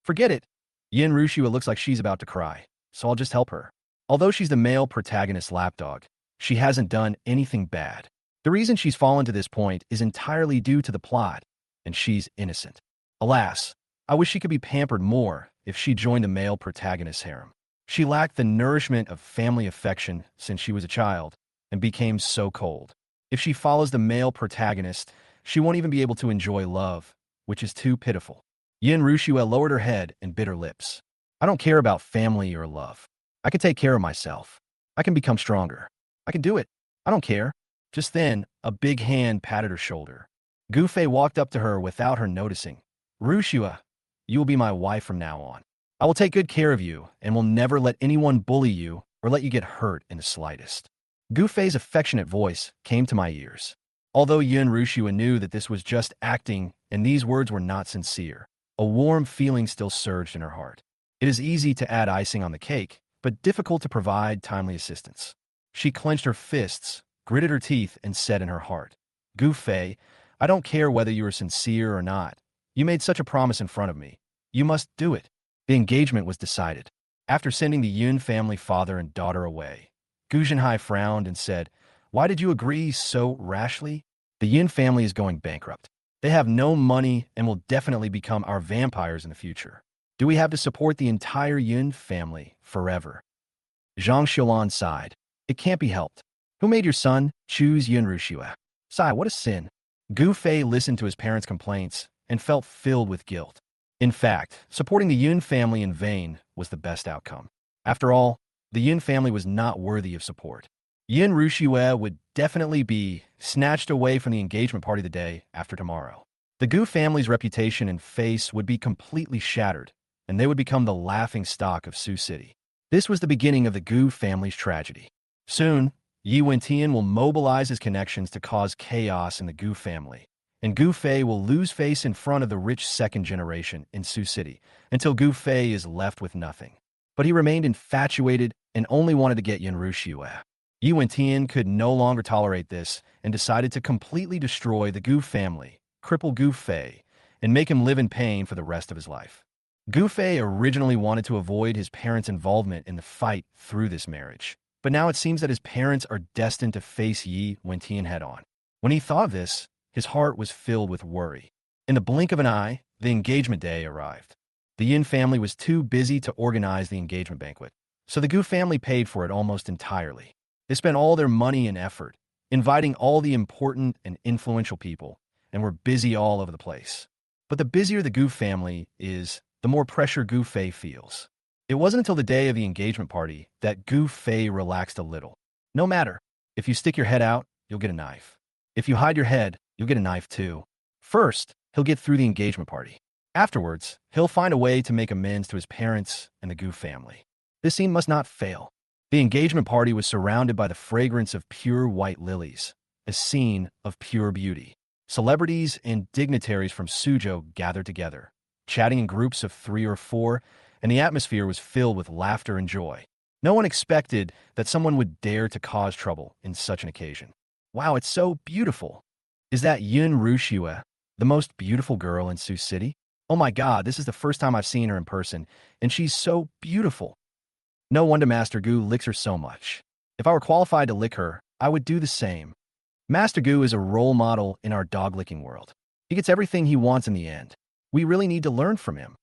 Forget it. Yin Rushua looks like she's about to cry, so I'll just help her. Although she's the male protagonist's lapdog, she hasn't done anything bad. The reason she's fallen to this point is entirely due to the plot, and she's innocent. Alas, I wish she could be pampered more if she joined the male protagonist's harem. She lacked the nourishment of family affection since she was a child and became so cold. If she follows the male protagonist, she won't even be able to enjoy love, which is too pitiful. Yin Rushua lowered her head and bit her lips. I don't care about family or love. I can take care of myself. I can become stronger. I can do it. I don't care. Just then, a big hand patted her shoulder. Gu Fei walked up to her without her noticing. Rushua, you will be my wife from now on. I will take good care of you and will never let anyone bully you or let you get hurt in the slightest. Gu Fei's affectionate voice came to my ears. Although Yin Rushua knew that this was just acting and these words were not sincere, a warm feeling still surged in her heart. It is easy to add icing on the cake, but difficult to provide timely assistance. She clenched her fists, gritted her teeth, and said in her heart, Gu Fei, I don't care whether you are sincere or not. You made such a promise in front of me. You must do it. The engagement was decided. After sending the Yun family father and daughter away, Gu Zhenhai frowned and said, Why did you agree so rashly? The Yun family is going bankrupt. They have no money and will definitely become our vampires in the future. Do we have to support the entire Yun family forever? Zhang Xiaolan sighed. It can't be helped. Who made your son choose Yun Rushua? Sigh, what a sin. Gu Fei listened to his parents' complaints and felt filled with guilt. In fact, supporting the Yun family in vain was the best outcome. After all, the Yun family was not worthy of support. Yin Rushua would definitely be snatched away from the engagement party the day after tomorrow. The Gu family's reputation and face would be completely shattered, and they would become the laughing stock of Sioux City. This was the beginning of the Gu family's tragedy. Soon, Yi Wentian will mobilize his connections to cause chaos in the Gu family, and Gu Fei will lose face in front of the rich second generation in Sioux City until Gu Fei is left with nothing. But he remained infatuated and only wanted to get Yin Rushua. Yi Wentian could no longer tolerate this and decided to completely destroy the Gu family, cripple Gu Fei, and make him live in pain for the rest of his life. Gu Fei originally wanted to avoid his parents' involvement in the fight through this marriage, but now it seems that his parents are destined to face Yi Wentian head-on. When he thought of this, his heart was filled with worry. In the blink of an eye, the engagement day arrived. The Yin family was too busy to organize the engagement banquet, so the Gu family paid for it almost entirely. They spent all their money and effort, inviting all the important and influential people, and were busy all over the place. But the busier the Gu family is, the more pressure Gu Fei feels. It wasn't until the day of the engagement party that Gu Fei relaxed a little. No matter. If you stick your head out, you'll get a knife. If you hide your head, you'll get a knife too. First, he'll get through the engagement party. Afterwards, he'll find a way to make amends to his parents and the Gu family. This scene must not fail. The engagement party was surrounded by the fragrance of pure white lilies, a scene of pure beauty. Celebrities and dignitaries from Suzhou gathered together, chatting in groups of 3 or 4, and the atmosphere was filled with laughter and joy. No one expected that someone would dare to cause trouble in such an occasion. Wow, it's so beautiful. Is that Yun Rushua, the most beautiful girl in Sioux City? Oh my God, this is the first time I've seen her in person, and she's so beautiful. No wonder Master Gu licks her so much. If I were qualified to lick her, I would do the same. Master Gu is a role model in our dog-licking world. He gets everything he wants in the end. We really need to learn from him.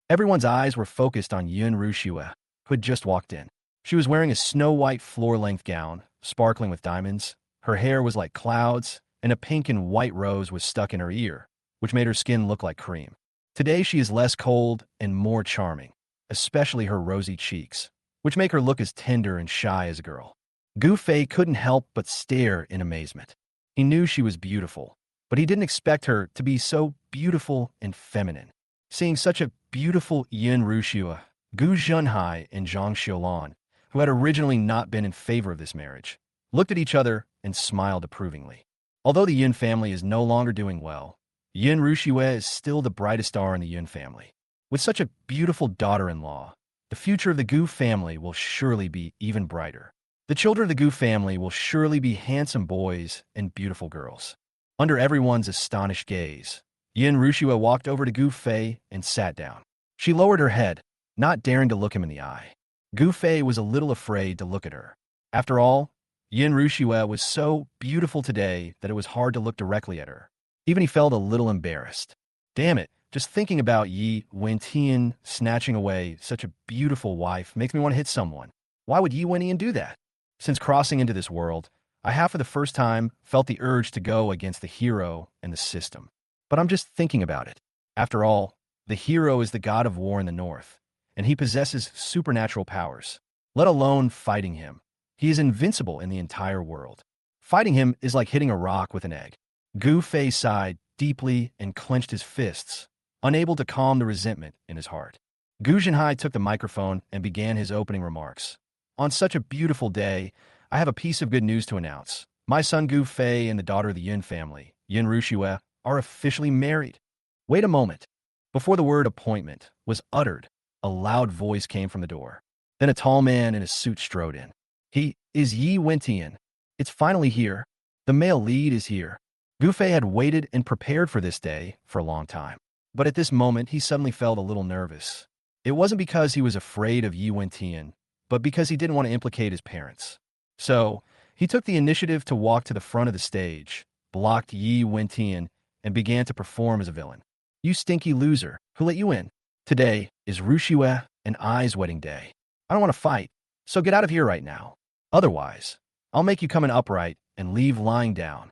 Everyone's eyes were focused on Yun Rushua, who had just walked in. She was wearing a snow-white floor-length gown, sparkling with diamonds. Her hair was like clouds, and a pink and white rose was stuck in her ear, which made her skin look like cream. Today she is less cold and more charming, especially her rosy cheeks, which make her look as tender and shy as a girl. Gu Fei couldn't help but stare in amazement. He knew she was beautiful, but he didn't expect her to be so beautiful and feminine. Seeing such a beautiful Yin Rushua, Gu Zhenhai and Zhang Xiaolan, who had originally not been in favor of this marriage, looked at each other and smiled approvingly. Although the Yin family is no longer doing well, Yin Rushua is still the brightest star in the Yin family. With such a beautiful daughter-in-law, the future of the Gu family will surely be even brighter. The children of the Gu family will surely be handsome boys and beautiful girls. Under everyone's astonished gaze, Yin Rushua walked over to Gu Fei and sat down. She lowered her head, not daring to look him in the eye. Gu Fei was a little afraid to look at her. After all, Yin Rushue was so beautiful today that it was hard to look directly at her. Even he felt a little embarrassed. Damn it, just thinking about Yi Wentian snatching away such a beautiful wife makes me want to hit someone. Why would Yi Wentian do that? Since crossing into this world, I have for the first time felt the urge to go against the hero and the system. But I'm just thinking about it. After all, the hero is the god of war in the north, and he possesses supernatural powers. Let alone fighting him. He is invincible in the entire world. Fighting him is like hitting a rock with an egg. Gu Fei sighed deeply and clenched his fists, unable to calm the resentment in his heart. Gu Zhenhai took the microphone and began his opening remarks. On such a beautiful day, I have a piece of good news to announce. My son Gu Fei and the daughter of the Yin family, Yin Rushue, are officially married. Wait a moment. Before the word appointment was uttered, a loud voice came from the door. Then a tall man in a suit strode in. He is Yi Wentian. It's finally here. The male lead is here. Gu Fei had waited and prepared for this day for a long time. But at this moment, he suddenly felt a little nervous. It wasn't because he was afraid of Yi Wentian, but because he didn't want to implicate his parents. So, he took the initiative to walk to the front of the stage, blocked Yi Wentian, and began to perform as a villain. You stinky loser, who let you in? Today is Rushue and I's wedding day. I don't want to fight, so get out of here right now. Otherwise, I'll make you come in upright and leave lying down.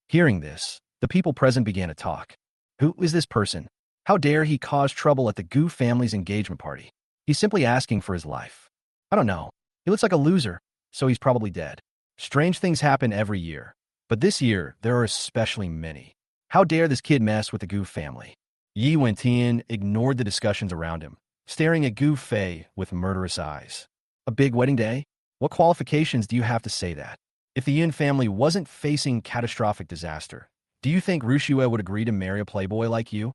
Hearing this, the people present began to talk. Who is this person? How dare he cause trouble at the Gu family's engagement party? He's simply asking for his life. I don't know. He looks like a loser, so he's probably dead. Strange things happen every year, but this year there are especially many. How dare this kid mess with the Gu family? Yi Wentian ignored the discussions around him, staring at Gu Fei with murderous eyes. A big wedding day? What qualifications do you have to say that? If the Yin family wasn't facing catastrophic disaster, do you think Rushue would agree to marry a playboy like you?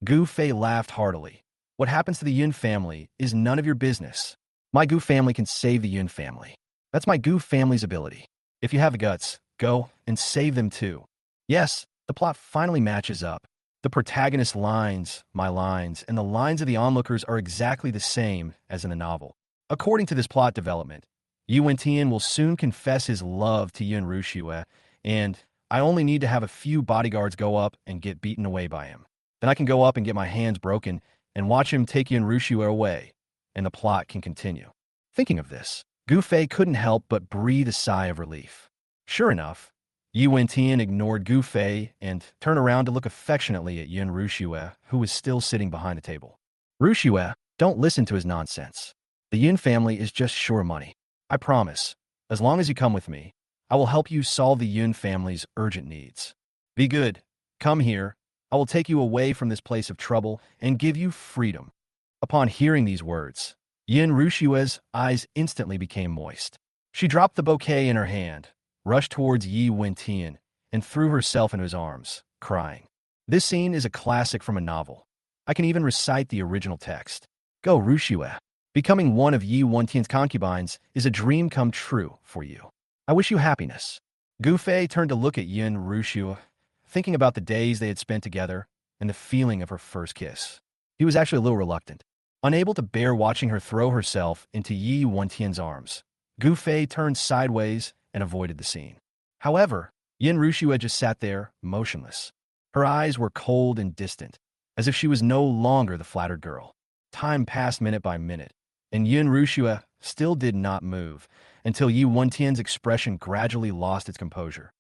Gu Fei laughed heartily. What happens to the Yin family is none of your business. My Gu family can save the Yin family. That's my Gu family's ability. If you have the guts, go and save them too. Yes, the plot finally matches up. The protagonist's lines, my lines, and the lines of the onlookers are exactly the same as in the novel. According to this plot development, Yi Wentian will soon confess his love to Yin Rushue, and I only need to have a few bodyguards go up and get beaten away by him. Then I can go up and get my hands broken and watch him take Yin Rushue away, and the plot can continue. Thinking of this, Gu Fei couldn't help but breathe a sigh of relief. Sure enough, Yi Wentian ignored Gu Fei and turned around to look affectionately at Yin Rushue, who was still sitting behind the table. Rushue, don't listen to his nonsense. The Yin family is just sure money. I promise, as long as you come with me, I will help you solve the Yin family's urgent needs. Be good. Come here. I will take you away from this place of trouble and give you freedom. Upon hearing these words, Yin Rushue's eyes instantly became moist. She dropped the bouquet in her hand, rushed towards Yi Wentian, and threw herself into his arms, crying. This scene is a classic from a novel. I can even recite the original text. Go, Rushue. Becoming one of Yi Wentian's concubines is a dream come true for you. I wish you happiness. Gu Fei turned to look at Yin Rushue, thinking about the days they had spent together and the feeling of her first kiss. He was actually a little reluctant. Unable to bear watching her throw herself into Yi Wentian's arms, Gu Fei turned sideways and avoided the scene. However, Yin Rushue just sat there, motionless. Her eyes were cold and distant, as if she was no longer the flattered girl. Time passed minute by minute, and Yin Rushue still did not move until Yi Wentian's expression gradually lost its composure.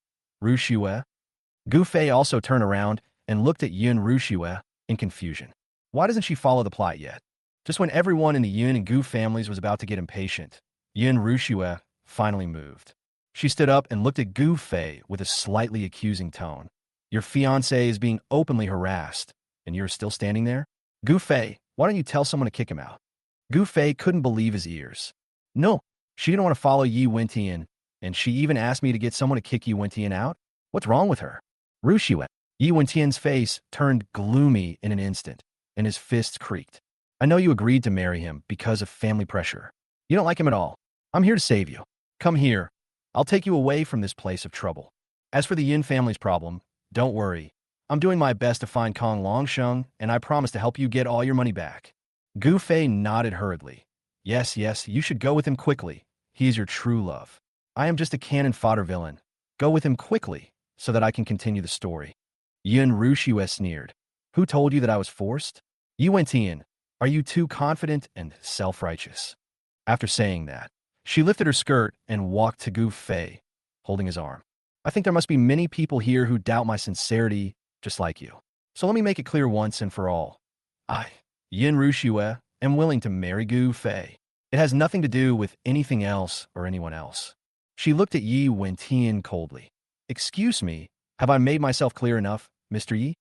Rushue? Gu Fei also turned around and looked at Yin Rushue in confusion. Why doesn't she follow the plot yet? Just when everyone in the Yin and Gu families was about to get impatient, Yin Rushue finally moved. She stood up and looked at Gu Fei with a slightly accusing tone. Your fiancé is being openly harassed, and you're still standing there? Gu Fei, why don't you tell someone to kick him out? Gu Fei couldn't believe his ears. No, she didn't want to follow Yi Wentian, and she even asked me to get someone to kick Yi Wentian out? What's wrong with her? Rushue. Yi Wentian's face turned gloomy in an instant, and his fists creaked. I know you agreed to marry him because of family pressure. You don't like him at all. I'm here to save you. Come here. I'll take you away from this place of trouble. As for the Yin family's problem, don't worry. I'm doing my best to find Kong Longsheng, and I promise to help you get all your money back. Gu Fei nodded hurriedly. Yes, yes, you should go with him quickly. He is your true love. I am just a cannon fodder villain. Go with him quickly, so that I can continue the story. Yun Rushue sneered. Who told you that I was forced? Yu Wentian, are you too confident and self-righteous? After saying that, she lifted her skirt and walked to Gu Fei, holding his arm. I think there must be many people here who doubt my sincerity, just like you. So let me make it clear once and for all. I, Yin Rushue, am willing to marry Gu Fei. It has nothing to do with anything else or anyone else. She looked at Yi Wentian coldly. Excuse me, have I made myself clear enough, Mr. Yi?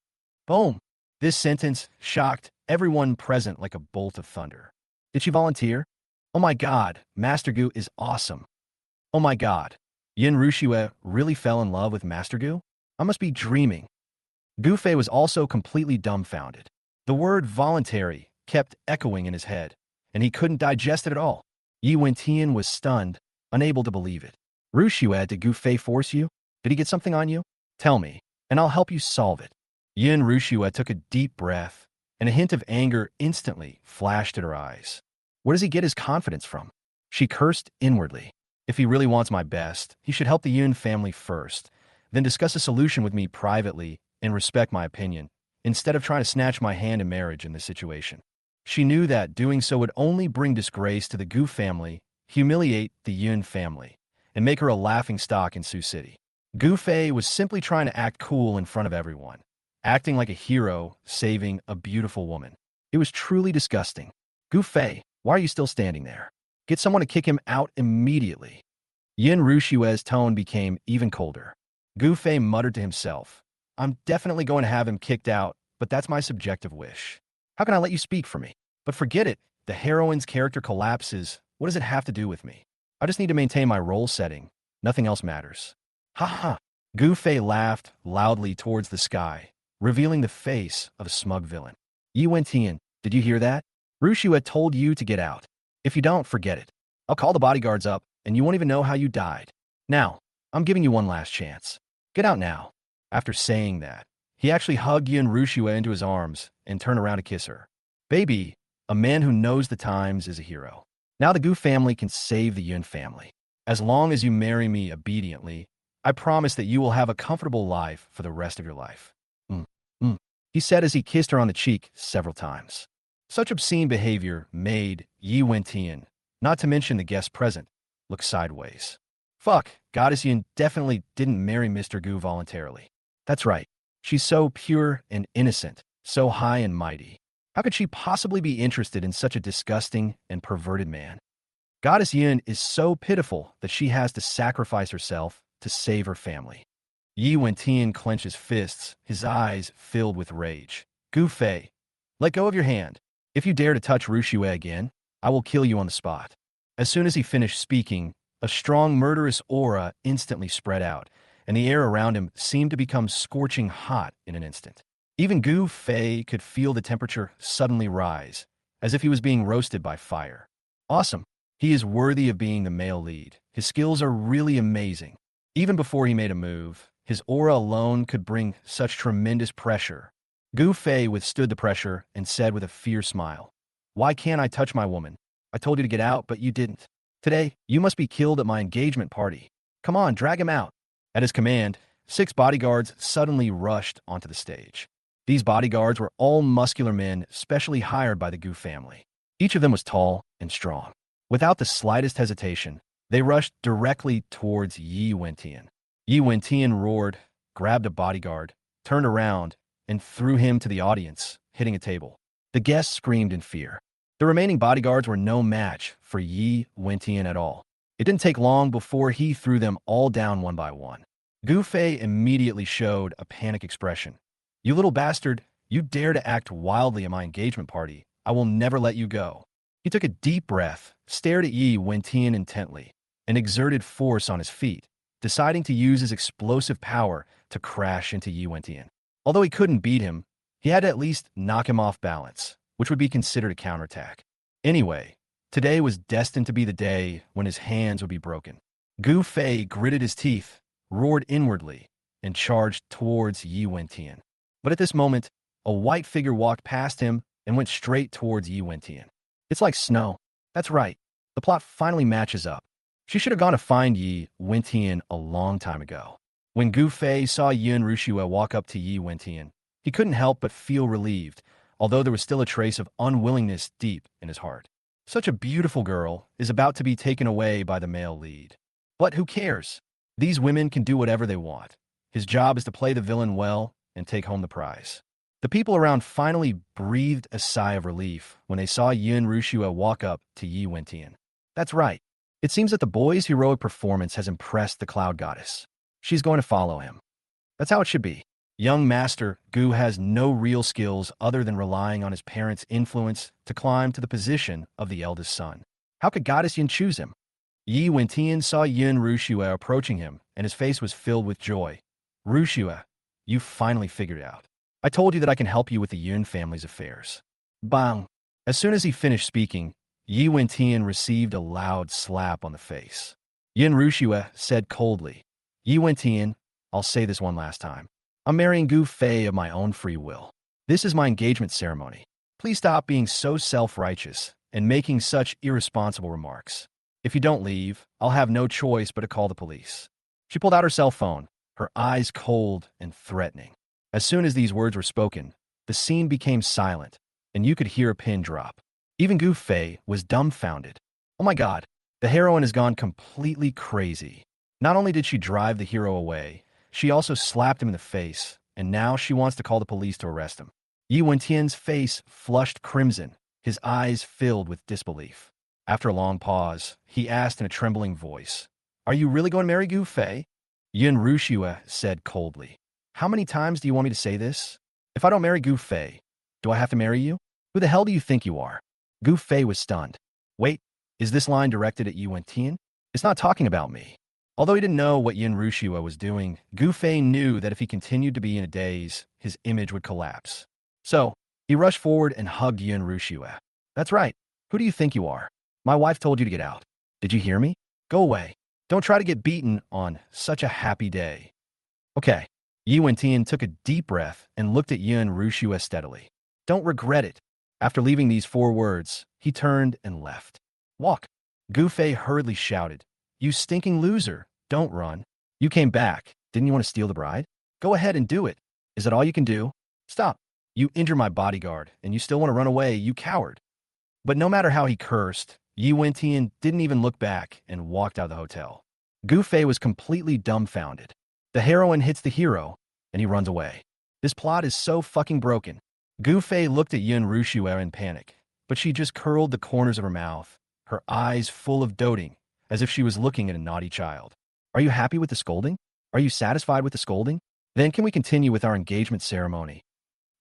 Boom. This sentence shocked everyone present like a bolt of thunder. Did she volunteer? Oh my god, Master Gu is awesome. Oh my god, Yin Rushue really fell in love with Master Gu? I must be dreaming. Gu Fei was also completely dumbfounded. The word voluntary kept echoing in his head, and he couldn't digest it at all. Yi Wentian was stunned, unable to believe it. Rushue, did Gu Fei force you? Did he get something on you? Tell me, and I'll help you solve it. Yin Rushue took a deep breath, and a hint of anger instantly flashed at her eyes. Where does he get his confidence from? She cursed inwardly. If he really wants my best, he should help the Yun family first, then discuss a solution with me privately and respect my opinion, instead of trying to snatch my hand in marriage in this situation. She knew that doing so would only bring disgrace to the Gu family, humiliate the Yun family, and make her a laughingstock in Sioux City. Gu Fei was simply trying to act cool in front of everyone, acting like a hero saving a beautiful woman. It was truly disgusting. Gu Fei, why are you still standing there? Get someone to kick him out immediately. Yin Rushue's tone became even colder. Gu Fei muttered to himself, I'm definitely going to have him kicked out, but that's my subjective wish. How can I let you speak for me? But forget it, the heroine's character collapses. What does it have to do with me? I just need to maintain my role setting. Nothing else matters. Ha ha. Gu Fei laughed loudly towards the sky, revealing the face of a smug villain. Yi Wentian, did you hear that? Rushue had told you to get out. If you don't, forget it. I'll call the bodyguards up, and you won't even know how you died. Now, I'm giving you one last chance. Get out now. After saying that, he actually hugged Yin Rushue into his arms and turned around to kiss her. Baby, a man who knows the times is a hero. Now the Gu family can save the Yun family. As long as you marry me obediently, I promise that you will have a comfortable life for the rest of your life. He said as he kissed her on the cheek several times. Such obscene behavior made Yi Wentian, not to mention the guests present, look sideways. Fuck, Goddess Yin definitely didn't marry Mr. Gu voluntarily. That's right. She's so pure and innocent, so high and mighty. How could she possibly be interested in such a disgusting and perverted man? Goddess Yin is so pitiful that she has to sacrifice herself to save her family. Yi Wentian clenched his fists, his eyes filled with rage. Gu Fei, let go of your hand. If you dare to touch Rushue again, I will kill you on the spot. As soon as he finished speaking, a strong murderous aura instantly spread out, and the air around him seemed to become scorching hot in an instant. Even Gu Fei could feel the temperature suddenly rise, as if he was being roasted by fire. Awesome. He is worthy of being the male lead. His skills are really amazing. Even before he made a move, his aura alone could bring such tremendous pressure. Gu Fei withstood the pressure and said with a fierce smile, Why can't I touch my woman? I told you to get out, but you didn't. Today, you must be killed at my engagement party. Come on, drag him out. At his command, 6 bodyguards suddenly rushed onto the stage. These bodyguards were all muscular men specially hired by the Gu family. Each of them was tall and strong. Without the slightest hesitation, they rushed directly towards Yi Wentian. Yi Wentian roared, grabbed a bodyguard, turned around, and threw him to the audience, hitting a table. The guests screamed in fear. The remaining bodyguards were no match for Yi Wentian at all. It didn't take long before he threw them all down one by one. Gu Fei immediately showed a panic expression. You little bastard, you dare to act wildly at my engagement party. I will never let you go. He took a deep breath, stared at Yi Wentian intently, and exerted force on his feet, deciding to use his explosive power to crash into Yi Wentian. Although he couldn't beat him, he had to at least knock him off balance, which would be considered a counterattack. Anyway, today was destined to be the day when his hands would be broken. Gu Fei gritted his teeth, roared inwardly, and charged towards Yi Wentian. But at this moment, a white figure walked past him and went straight towards Yi Wentian. It's like snow. That's right. The plot finally matches up. She should have gone to find Yi Wentian a long time ago. When Gu Fei saw Yun Rushua walk up to Yi Wentian, he couldn't help but feel relieved, although there was still a trace of unwillingness deep in his heart. Such a beautiful girl is about to be taken away by the male lead. But who cares? These women can do whatever they want. His job is to play the villain well and take home the prize. The people around finally breathed a sigh of relief when they saw Yun Rushua walk up to Yi Wentian. That's right. It seems that the boy's heroic performance has impressed the Cloud Goddess. She's going to follow him. That's how it should be. Young Master Gu has no real skills other than relying on his parents' influence to climb to the position of the eldest son. How could Goddess Yin choose him? Yi Wentian saw Yun Rushua approaching him, and his face was filled with joy. Rushua, you finally figured it out. I told you that I can help you with the Yun family's affairs. Bang! As soon as he finished speaking, Yi Wentian received a loud slap on the face. Yun Rushua said coldly, Yi Wentian, I'll say this one last time. I'm marrying Gu Fei of my own free will. This is my engagement ceremony. Please stop being so self-righteous and making such irresponsible remarks. If you don't leave, I'll have no choice but to call the police. She pulled out her cell phone, her eyes cold and threatening. As soon as these words were spoken, the scene became silent, and you could hear a pin drop. Even Gu Fei was dumbfounded. Oh my god, the heroine has gone completely crazy. Not only did she drive the hero away, she also slapped him in the face, and now she wants to call the police to arrest him. Yi Wentian's face flushed crimson, his eyes filled with disbelief. After a long pause, he asked in a trembling voice, Are you really going to marry Gu Fei? Yun Rushua said coldly, How many times do you want me to say this? If I don't marry Gu Fei, do I have to marry you? Who the hell do you think you are? Gu Fei was stunned. Wait, is this line directed at Yi Wentian? It's not talking about me. Although he didn't know what Yun Rushua was doing, Gu Fei knew that if he continued to be in a daze, his image would collapse. So, he rushed forward and hugged Yun Rushua. That's right. Who do you think you are? My wife told you to get out. Did you hear me? Go away. Don't try to get beaten on such a happy day. Okay. Yi Wentian took a deep breath and looked at Yun Rushua steadily. Don't regret it. After leaving these 4 words, he turned and left. Walk. Gu Fei hurriedly shouted. You stinking loser. Don't run. You came back. Didn't you want to steal the bride? Go ahead and do it. Is that all you can do? Stop. You injure my bodyguard, and you still want to run away, you coward. But no matter how he cursed, Yi Wentian didn't even look back and walked out of the hotel. Gu Fei was completely dumbfounded. The heroine hits the hero, and he runs away. This plot is so fucking broken. Gu Fei looked at Yun Rushua in panic, but she just curled the corners of her mouth, her eyes full of doting, as if she was looking at a naughty child. Are you happy with the scolding? Are you satisfied with the scolding? Then can we continue with our engagement ceremony?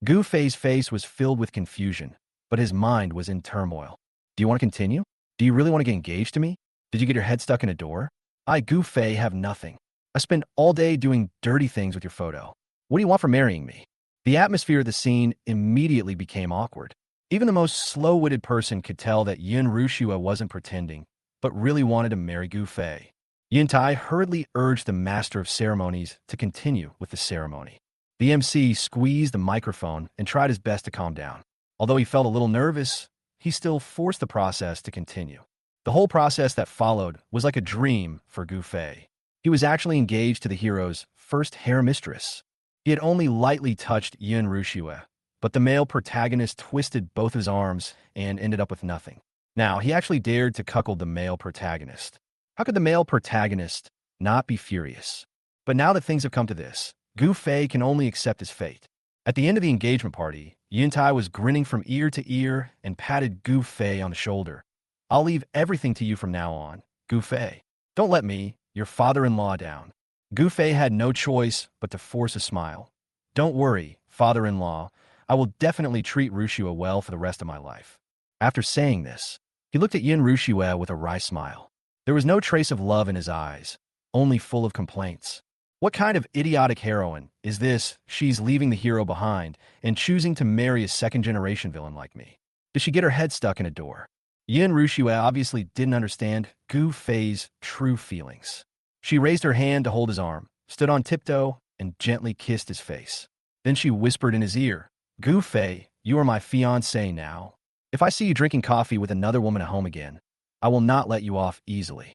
Gu Fei's face was filled with confusion, but his mind was in turmoil. Do you want to continue? Do you really want to get engaged to me? Did you get your head stuck in a door? I, Gu Fei, have nothing. I spend all day doing dirty things with your photo. What do you want for marrying me? The atmosphere of the scene immediately became awkward. Even the most slow-witted person could tell that Yun Rushua wasn't pretending, but really wanted to marry Gu Fei. Yin Tai hurriedly urged the master of ceremonies to continue with the ceremony. The MC squeezed the microphone and tried his best to calm down. Although he felt a little nervous, he still forced the process to continue. The whole process that followed was like a dream for Gu Fei. He was actually engaged to the hero's first hair mistress. He had only lightly touched Yun Rushua, but the male protagonist twisted both his arms and ended up with nothing. Now, he actually dared to cuckold the male protagonist. How could the male protagonist not be furious? But now that things have come to this, Gu Fei can only accept his fate. At the end of the engagement party, Yin Tai was grinning from ear to ear and patted Gu Fei on the shoulder. I'll leave everything to you from now on, Gu Fei. Don't let me, your father-in-law, down. Gu Fei had no choice but to force a smile. Don't worry, father-in-law. I will definitely treat Rushua well for the rest of my life. After saying this, he looked at Yin Rushua with a wry smile. There was no trace of love in his eyes, only full of complaints. What kind of idiotic heroine is this? She's leaving the hero behind and choosing to marry a second-generation villain like me. Did she get her head stuck in a door? Yin Rushua obviously didn't understand Gu Fei's true feelings. She raised her hand to hold his arm, stood on tiptoe, and gently kissed his face. Then she whispered in his ear, Gu Fei, You are my fiancé now. If I see you drinking coffee with another woman at home again, I will not let you off easily.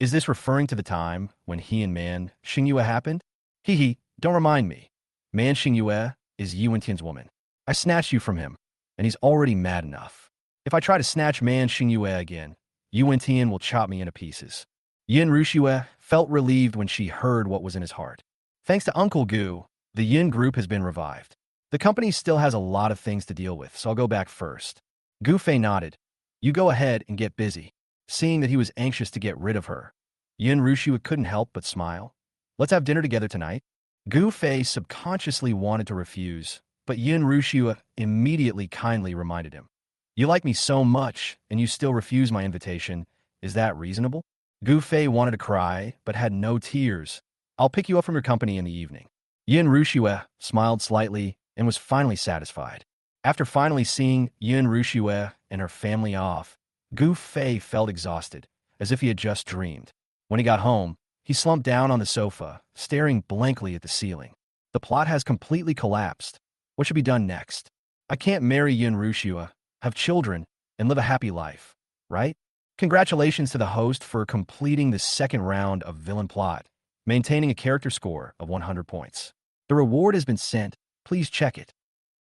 Is this referring to the time when he and Man Xingyue happened? Hee hee, don't remind me. Man Xingyue is Yi Wentian's woman. I snatched you from him, and he's already mad enough. If I try to snatch Man Xingyue again, Yi Wentian will chop me into pieces. Yin Rushue felt relieved when she heard what was in his heart. Thanks to Uncle Gu, the Yin group has been revived. The company still has a lot of things to deal with, so I'll go back first. Gu Fei nodded. You go ahead and get busy. Seeing that he was anxious to get rid of her, Yin Rushue couldn't help but smile. Let's have dinner together tonight. Gu Fei subconsciously wanted to refuse, but Yin Rushue immediately kindly reminded him. You like me so much, and you still refuse my invitation. Is that reasonable? Gu Fei wanted to cry, but had no tears. I'll pick you up from your company in the evening. Yin Rushue smiled slightly and was finally satisfied. After finally seeing Yin Rushue and her family off, Gu Fei felt exhausted, as if he had just dreamed. When he got home, he slumped down on the sofa, staring blankly at the ceiling. The plot has completely collapsed. What should be done next? I can't marry Yin Rushue, have children, and live a happy life, right? Congratulations to the host for completing the second round of Villain Plot, maintaining a character score of 100 points. The reward has been sent. Please check it.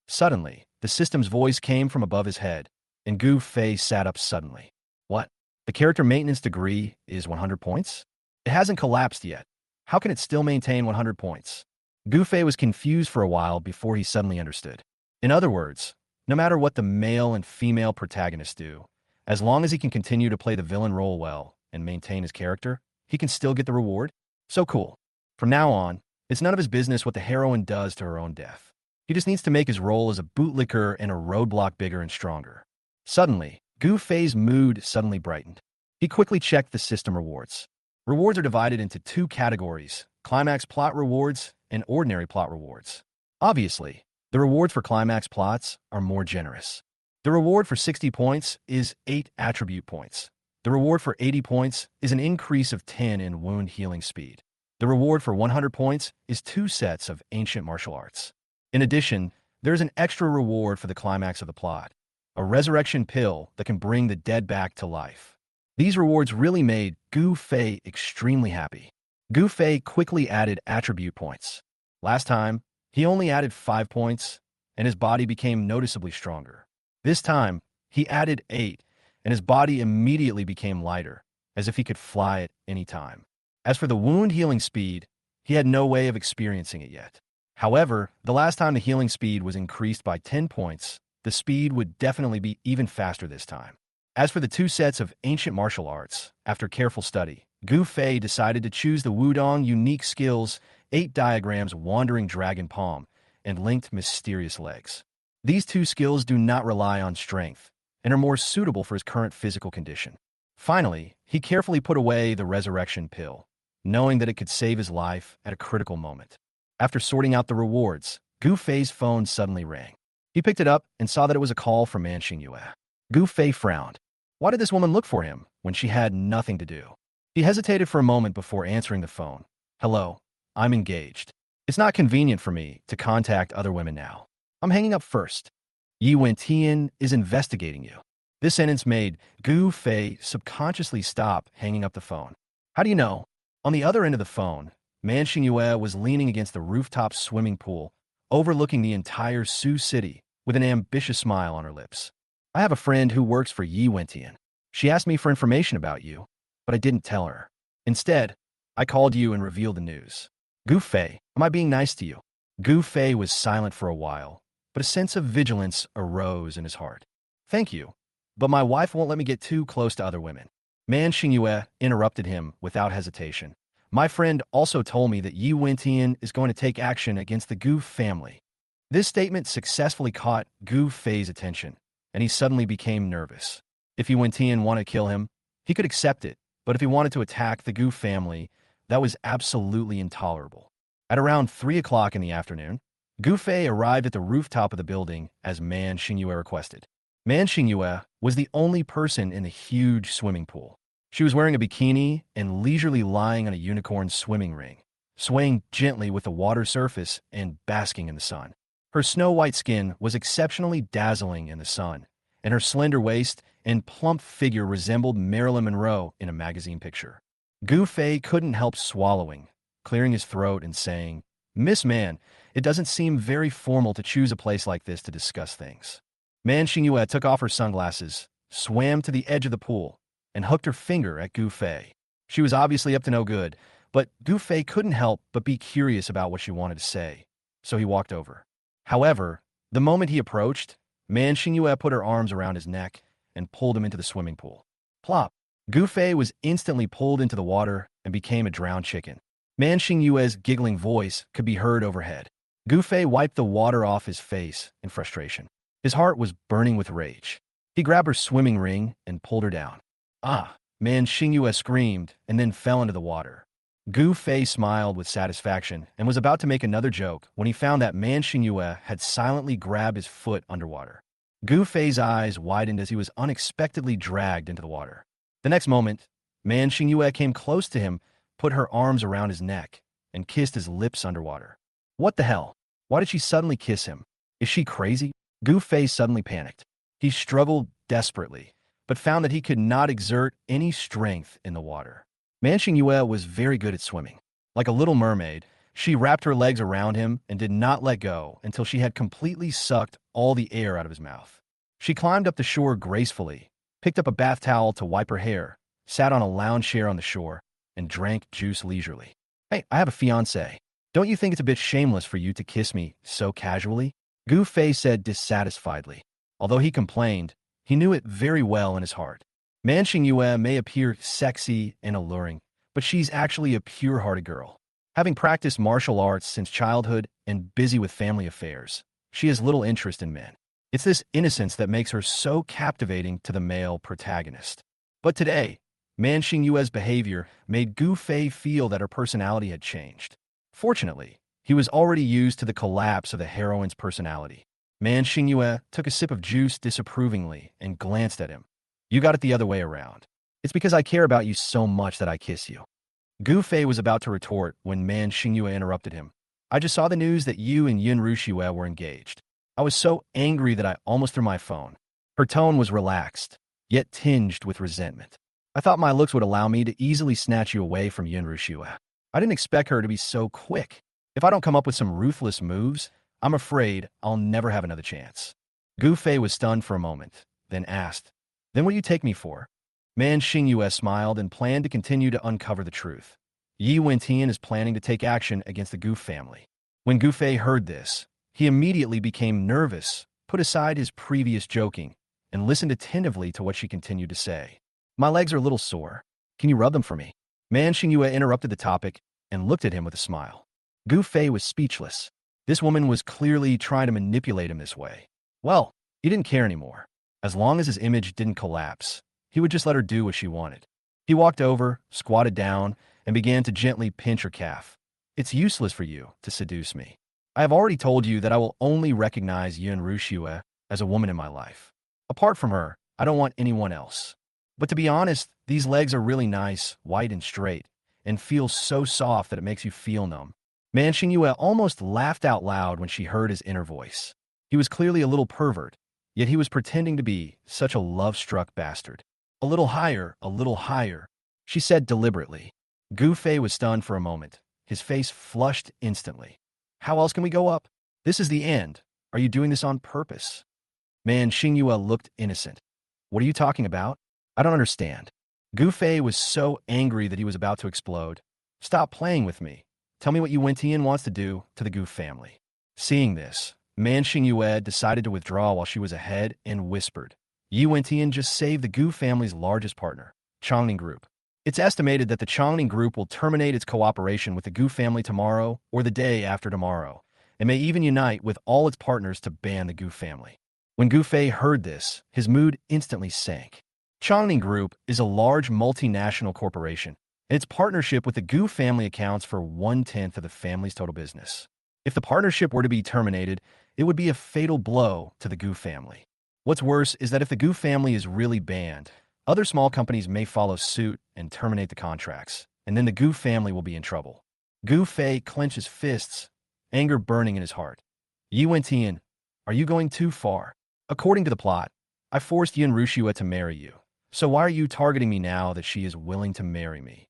Suddenly, the system's voice came from above his head, and Gu Fei sat up suddenly. What? The character maintenance degree is 100 points? It hasn't collapsed yet. How can it still maintain 100 points? Gu Fei was confused for a while before he suddenly understood. In other words, no matter what the male and female protagonists do, as long as he can continue to play the villain role well and maintain his character, he can still get the reward? So cool. From now on, it's none of his business what the heroine does to her own death. He just needs to make his role as a bootlicker and a roadblock bigger and stronger. Suddenly, Gu Fei's mood suddenly brightened. He quickly checked the system rewards. Rewards are divided into two categories: climax plot rewards and ordinary plot rewards. Obviously, the rewards for climax plots are more generous. The reward for 60 points is 8 attribute points. The reward for 80 points is an increase of 10 in wound healing speed. The reward for 100 points is 2 sets of ancient martial arts. In addition, there's an extra reward for the climax of the plot, a resurrection pill that can bring the dead back to life. These rewards really made Gu Fei extremely happy. Gu Fei quickly added attribute points. Last time, he only added 5 points, and his body became noticeably stronger. This time, he added 8, and his body immediately became lighter, as if he could fly at any time. As for the wound healing speed, he had no way of experiencing it yet. However, the last time the healing speed was increased by 10 points, the speed would definitely be even faster this time. As for the 2 sets of ancient martial arts, after careful study, Gu Fei decided to choose the Wudong unique skills 8 diagrams Wandering Dragon Palm and Linked Mysterious Legs. These 2 skills do not rely on strength and are more suitable for his current physical condition. Finally, he carefully put away the resurrection pill, knowing that it could save his life at a critical moment. After sorting out the rewards, Gu Fei's phone suddenly rang. He picked it up and saw that it was a call from Man Xingyue. Gu Fei frowned. Why did this woman look for him when she had nothing to do? He hesitated for a moment before answering the phone. Hello, I'm engaged. It's not convenient for me to contact other women now. I'm hanging up first. Yi Wentian is investigating you. This sentence made Gu Fei subconsciously stop hanging up the phone. How do you know? On the other end of the phone, Man Xingyue was leaning against the rooftop swimming pool, overlooking the entire Sioux City with an ambitious smile on her lips. I have a friend who works for Yi Wentian. She asked me for information about you, but I didn't tell her. Instead, I called you and revealed the news. Gu Fei, am I being nice to you? Gu Fei was silent for a while, but a sense of vigilance arose in his heart. Thank you, but my wife won't let me get too close to other women. Man Xingyue interrupted him without hesitation. My friend also told me that Yi Wentian is going to take action against the Gu family. This statement successfully caught Gu Fei's attention, and he suddenly became nervous. If Yi Wentian wanted to kill him, he could accept it, but if he wanted to attack the Gu family, that was absolutely intolerable. At around 3 o'clock in the afternoon, Gu Fei arrived at the rooftop of the building as Man Xingyue requested. Man Xingyue was the only person in the huge swimming pool. She was wearing a bikini and leisurely lying on a unicorn swimming ring, swaying gently with the water surface and basking in the sun. Her snow-white skin was exceptionally dazzling in the sun, and her slender waist and plump figure resembled Marilyn Monroe in a magazine picture. Gu Fei couldn't help swallowing, clearing his throat and saying, "Miss Man, it doesn't seem very formal to choose a place like this to discuss things." Man Xingyue took off her sunglasses, swam to the edge of the pool, and hooked her finger at Gu Fei. She was obviously up to no good, but Gu Fei couldn't help but be curious about what she wanted to say, so he walked over. However, the moment he approached, Man Xingyue put her arms around his neck and pulled him into the swimming pool. Plop! Gu Fei was instantly pulled into the water and became a drowned chicken. Man Xingyue's giggling voice could be heard overhead. Gu Fei wiped the water off his face in frustration. His heart was burning with rage. He grabbed her swimming ring and pulled her down. Ah! Man Xingyue screamed and then fell into the water. Gu Fei smiled with satisfaction and was about to make another joke when he found that Man Xingyue had silently grabbed his foot underwater. Gu Fei's eyes widened as he was unexpectedly dragged into the water. The next moment, Man Xingyue came close to him, put her arms around his neck, and kissed his lips underwater. What the hell? Why did she suddenly kiss him? Is she crazy? Gu Fei suddenly panicked. He struggled desperately, but found that he could not exert any strength in the water. Man Xingyue was very good at swimming. Like a little mermaid, she wrapped her legs around him and did not let go until she had completely sucked all the air out of his mouth. She climbed up the shore gracefully, picked up a bath towel to wipe her hair, sat on a lounge chair on the shore, and drank juice leisurely. "Hey, I have a fiancé. Don't you think it's a bit shameless for you to kiss me so casually?" Gu Fei said dissatisfiedly. Although he complained, he knew it very well in his heart. Man Xingyue may appear sexy and alluring, but she's actually a pure-hearted girl. Having practiced martial arts since childhood and busy with family affairs, she has little interest in men. It's this innocence that makes her so captivating to the male protagonist. But today, Man Xingyue's behavior made Gu Fei feel that her personality had changed. Fortunately, he was already used to the collapse of the heroine's personality. Man Xingyue took a sip of juice disapprovingly and glanced at him. "You got it the other way around. It's because I care about you so much that I kiss you." Gu Fei was about to retort when Man Xingyue interrupted him. "I just saw the news that you and Yin Ruxue were engaged. I was so angry that I almost threw my phone." Her tone was relaxed, yet tinged with resentment. "I thought my looks would allow me to easily snatch you away from Yin Ruxue. I didn't expect her to be so quick. If I don't come up with some ruthless moves, I'm afraid I'll never have another chance." Gu Fei was stunned for a moment, then asked, "Then what do you take me for?" Man Xingyue smiled and planned to continue to uncover the truth. Yi Wentian is planning to take action against the Gu family. When Gu Fei heard this, he immediately became nervous, put aside his previous joking, and listened attentively to what she continued to say. "My legs are a little sore. Can you rub them for me?" Man Xingyue interrupted the topic and looked at him with a smile. Gu Fei was speechless. This woman was clearly trying to manipulate him this way. Well, he didn't care anymore. As long as his image didn't collapse, he would just let her do what she wanted. He walked over, squatted down, and began to gently pinch her calf. "It's useless for you to seduce me. I have already told you that I will only recognize Yun Ruxue as a woman in my life. Apart from her, I don't want anyone else. But to be honest, these legs are really nice, white and straight, and feel so soft that it makes you feel numb." Man Xingyue almost laughed out loud when she heard his inner voice. He was clearly a little pervert, yet he was pretending to be such a love-struck bastard. A little higher, she said deliberately. Gu Fei was stunned for a moment. His face flushed instantly. "How else can we go up? This is the end. Are you doing this on purpose?" Man Xingyue looked innocent. "What are you talking about? I don't understand." Gu Fei was so angry that he was about to explode. "Stop playing with me. Tell me what Yu Wentian wants to do to the Gu family." Seeing this, Man Xingyue decided to withdraw while she was ahead and whispered, "Yu Wentian just saved the Gu family's largest partner, Chongning Group. It's estimated that the Chongning Group will terminate its cooperation with the Gu family tomorrow or the day after tomorrow, and may even unite with all its partners to ban the Gu family." When Gu Fei heard this, his mood instantly sank. Chongning Group is a large multinational corporation, and its partnership with the Gu family accounts for 1/10 of the family's total business. If the partnership were to be terminated, it would be a fatal blow to the Gu family. What's worse is that if the Gu family is really banned, other small companies may follow suit and terminate the contracts, and then the Gu family will be in trouble. Gu Fei clenched his fists, anger burning in his heart. Yi Wentian, are you going too far? According to the plot, I forced Yin Rushua to marry you. So why are you targeting me now that she is willing to marry me?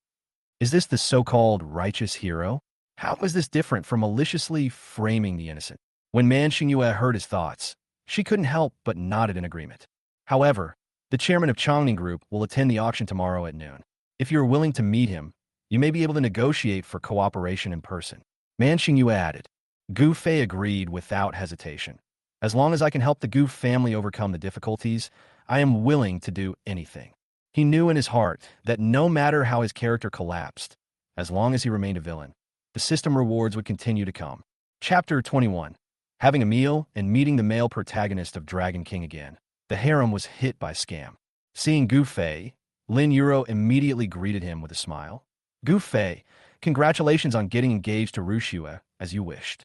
Is this the so-called righteous hero? How is this different from maliciously framing the innocent? When Man Xingyue heard his thoughts, she couldn't help but nodded in agreement. However, the chairman of Chongning Group will attend the auction tomorrow at noon. If you are willing to meet him, you may be able to negotiate for cooperation in person. Man Xingyue added. Gu Fei agreed without hesitation. As long as I can help the Gu family overcome the difficulties, I am willing to do anything. He knew in his heart that no matter how his character collapsed, as long as he remained a villain, the system rewards would continue to come. Chapter 21. Having a meal and meeting the male protagonist of Dragon King again, the harem was hit by scam. Seeing Gu Fei, Lin Yuro immediately greeted him with a smile. Gu Fei, congratulations on getting engaged to Rushua, as you wished.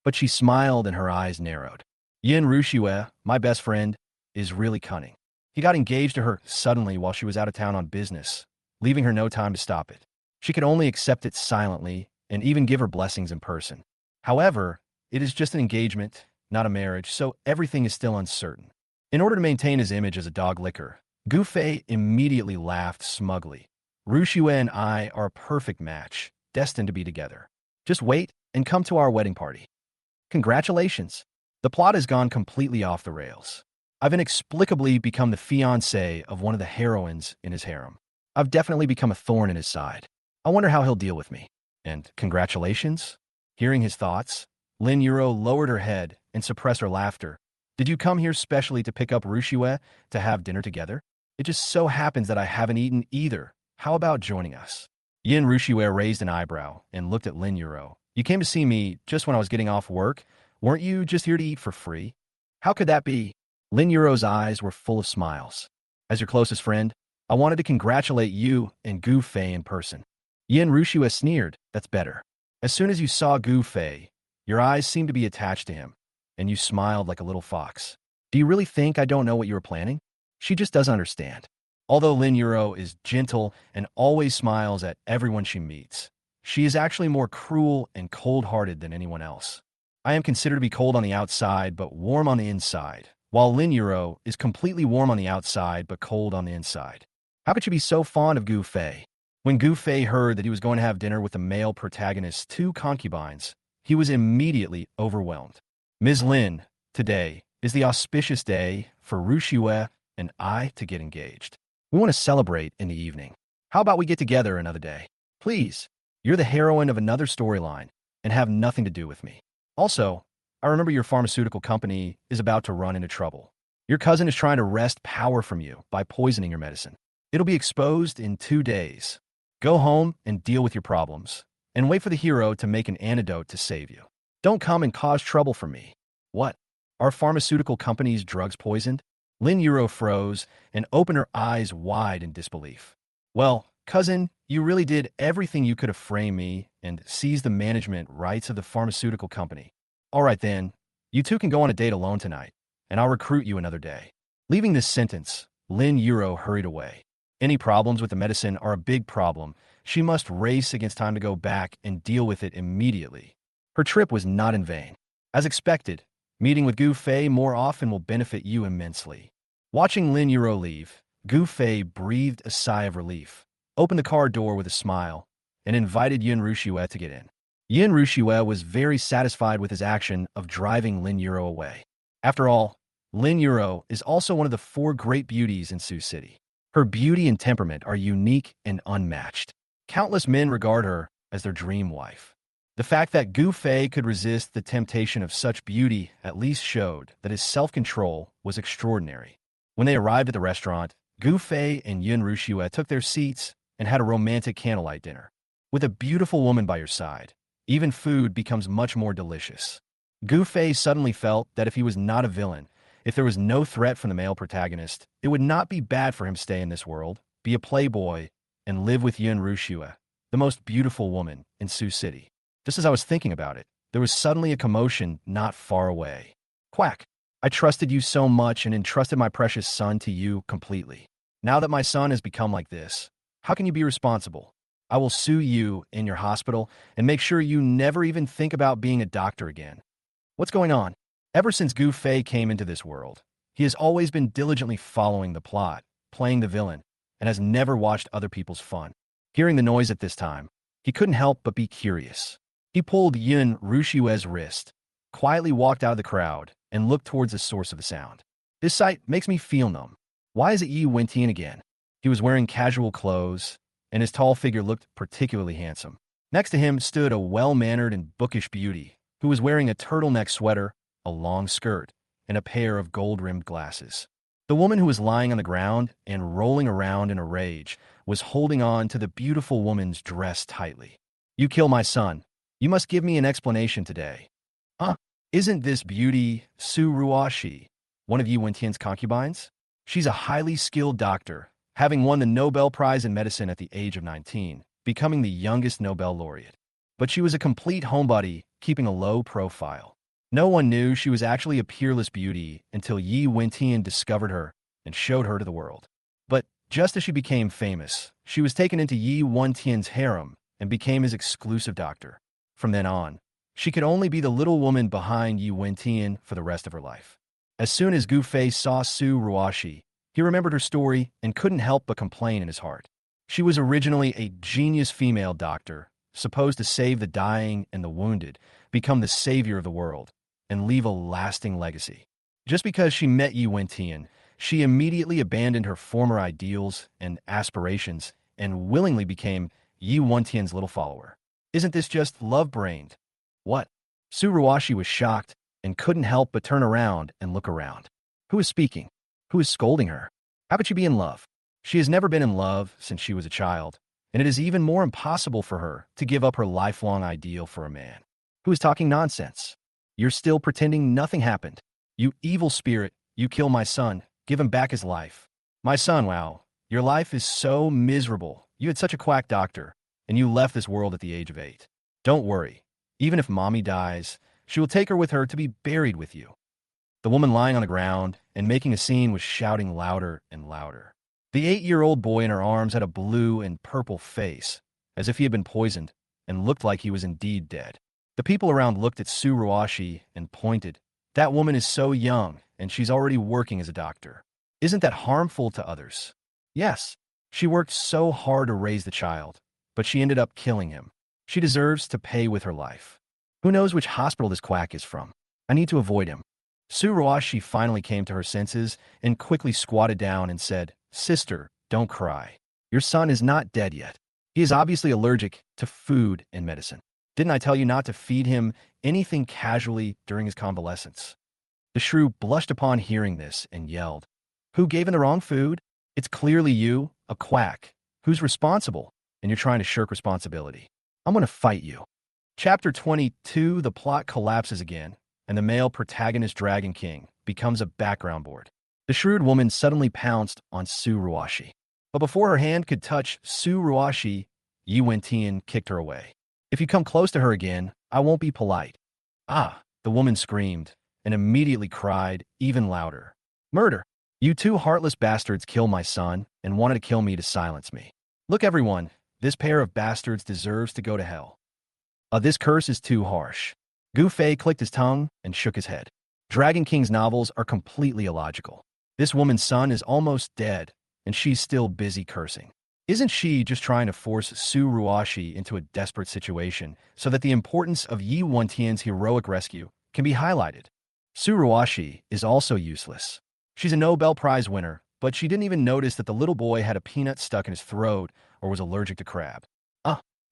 But she smiled and her eyes narrowed. Yin Rushua, my best friend, is really cunning. He got engaged to her suddenly while she was out of town on business, leaving her no time to stop it. She could only accept it silently and even give her blessings in person. However, it is just an engagement, not a marriage, so everything is still uncertain. In order to maintain his image as a dog licker, Gu Fei immediately laughed smugly. Rushua and I are a perfect match, destined to be together. Just wait and come to our wedding party. Congratulations. The plot has gone completely off the rails. I've inexplicably become the fiancé of one of the heroines in his harem. I've definitely become a thorn in his side. I wonder how he'll deal with me. And congratulations? Hearing his thoughts, Lin Yuro lowered her head and suppressed her laughter. Did you come here specially to pick up Rushua to have dinner together? It just so happens that I haven't eaten either. How about joining us? Yin Rushua raised an eyebrow and looked at Lin Yuro. You came to see me just when I was getting off work. Weren't you just here to eat for free? How could that be? Lin Yuro's eyes were full of smiles. As your closest friend, I wanted to congratulate you and Gu Fei in person. Yin Rushua sneered. That's better. As soon as you saw Gu Fei, your eyes seemed to be attached to him, and you smiled like a little fox. Do you really think I don't know what you were planning? She just doesn't understand. Although Lin Yuro is gentle and always smiles at everyone she meets, she is actually more cruel and cold-hearted than anyone else. I am considered to be cold on the outside but warm on the inside, while Lin Yuro is completely warm on the outside but cold on the inside. How could she be so fond of Gu Fei? When Gu Fei heard that he was going to have dinner with the male protagonist's two concubines, he was immediately overwhelmed. Ms. Lin, today is the auspicious day for Rushua and I to get engaged. We want to celebrate in the evening. How about we get together another day? Please, you're the heroine of another storyline and have nothing to do with me. Also, I remember your pharmaceutical company is about to run into trouble. Your cousin is trying to wrest power from you by poisoning your medicine. It'll be exposed in 2 days. Go home and deal with your problems, and wait for the hero to make an antidote to save you. Don't come and cause trouble for me. What? Are pharmaceutical companies' drugs poisoned? Lin Yuro froze and opened her eyes wide in disbelief. Well, cousin, you really did everything you could to frame me and seize the management rights of the pharmaceutical company. All right then, you two can go on a date alone tonight, and I'll recruit you another day. Leaving this sentence, Lin Yuro hurried away. Any problems with the medicine are a big problem. She must race against time to go back and deal with it immediately. Her trip was not in vain. As expected, meeting with Gu Fei more often will benefit you immensely. Watching Lin Yuro leave, Gu Fei breathed a sigh of relief, opened the car door with a smile, and invited Yin Rushua to get in. Yin Rushua was very satisfied with his action of driving Lin Yuro away. After all, Lin Yuro is also one of the 4 great beauties in Sioux City. Her beauty and temperament are unique and unmatched. Countless men regard her as their dream wife. The fact that Gu Fei could resist the temptation of such beauty at least showed that his self-control was extraordinary. When they arrived at the restaurant, Gu Fei and Yin Rushua took their seats and had a romantic candlelight dinner. With a beautiful woman by your side, even food becomes much more delicious. Gu Fei suddenly felt that if he was not a villain, if there was no threat from the male protagonist, it would not be bad for him to stay in this world, be a playboy, and live with Yin Rushua, the most beautiful woman in Sioux City. Just as I was thinking about it, there was suddenly a commotion not far away. Quack! I trusted you so much and entrusted my precious son to you completely. Now that my son has become like this, how can you be responsible? I will sue you in your hospital and make sure you never even think about being a doctor again. What's going on? Ever since Gu Fei came into this world, he has always been diligently following the plot, playing the villain, and has never watched other people's fun. Hearing the noise at this time, he couldn't help but be curious. He pulled Yun Rushiue's wrist, quietly walked out of the crowd, and looked towards the source of the sound. This sight makes me feel numb. Why is it Yi Wentian again? He was wearing casual clothes, and his tall figure looked particularly handsome. Next to him stood a well-mannered and bookish beauty, who was wearing a turtleneck sweater, a long skirt, and a pair of gold-rimmed glasses. The woman who was lying on the ground and rolling around in a rage was holding on to the beautiful woman's dress tightly. You kill my son. You must give me an explanation today. Huh? Isn't this beauty Su Ruashi, one of Yi Wentian's concubines? She's a highly skilled doctor, having won the Nobel Prize in Medicine at the age of 19, becoming the youngest Nobel laureate. But she was a complete homebody, keeping a low profile. No one knew she was actually a peerless beauty until Yi Wentian discovered her and showed her to the world. But just as she became famous, she was taken into Yi Wentian's harem and became his exclusive doctor. From then on, she could only be the little woman behind Yi Wentian for the rest of her life. As soon as Gu Fei saw Su Ruashi, he remembered her story and couldn't help but complain in his heart. She was originally a genius female doctor, supposed to save the dying and the wounded, become the savior of the world, and leave a lasting legacy. Just because she met Yi Wentian, she immediately abandoned her former ideals and aspirations and willingly became Yi Wentian's little follower. Isn't this just love-brained? What? Su Ruashi was shocked and couldn't help but turn around and look around. Who is speaking? Who is scolding her? How could she be in love? She has never been in love since she was a child, and it is even more impossible for her to give up her lifelong ideal for a man. Who is talking nonsense? You're still pretending nothing happened. You evil spirit, you kill my son, give him back his life. My son, wow, your life is so miserable. You had such a quack doctor, and you left this world at the age of 8. Don't worry. Even if mommy dies, she will take her with her to be buried with you. The woman lying on the ground and making a scene was shouting louder and louder. The 8-year-old boy in her arms had a blue and purple face, as if he had been poisoned, and looked like he was indeed dead. The people around looked at Su Ruashi and pointed. That woman is so young, and she's already working as a doctor. Isn't that harmful to others? Yes, she worked so hard to raise the child, but she ended up killing him. She deserves to pay with her life. Who knows which hospital this quack is from? I need to avoid him. Su Ruashi finally came to her senses and quickly squatted down and said, Sister, don't cry. Your son is not dead yet. He is obviously allergic to food and medicine. Didn't I tell you not to feed him anything casually during his convalescence? The shrew blushed upon hearing this and yelled, Who gave him the wrong food? It's clearly you, a quack. Who's responsible? And you're trying to shirk responsibility. I'm going to fight you. Chapter 22, the plot collapses again, and the male protagonist Dragon King becomes a background board. The shrewd woman suddenly pounced on Su Ruashi. But before her hand could touch Su Ruashi, Yi Wentian kicked her away. If you come close to her again, I won't be polite. Ah, the woman screamed, and immediately cried even louder. Murder! You two heartless bastards killed my son and wanted to kill me to silence me. Look, everyone, this pair of bastards deserves to go to hell. This curse is too harsh. Gu Fei clicked his tongue and shook his head. Dragon King's novels are completely illogical. This woman's son is almost dead, and she's still busy cursing. Isn't she just trying to force Su Ruashi into a desperate situation so that the importance of Yi Wentian's heroic rescue can be highlighted? Su Ruashi is also useless. She's a Nobel Prize winner, but she didn't even notice that the little boy had a peanut stuck in his throat or was allergic to crab.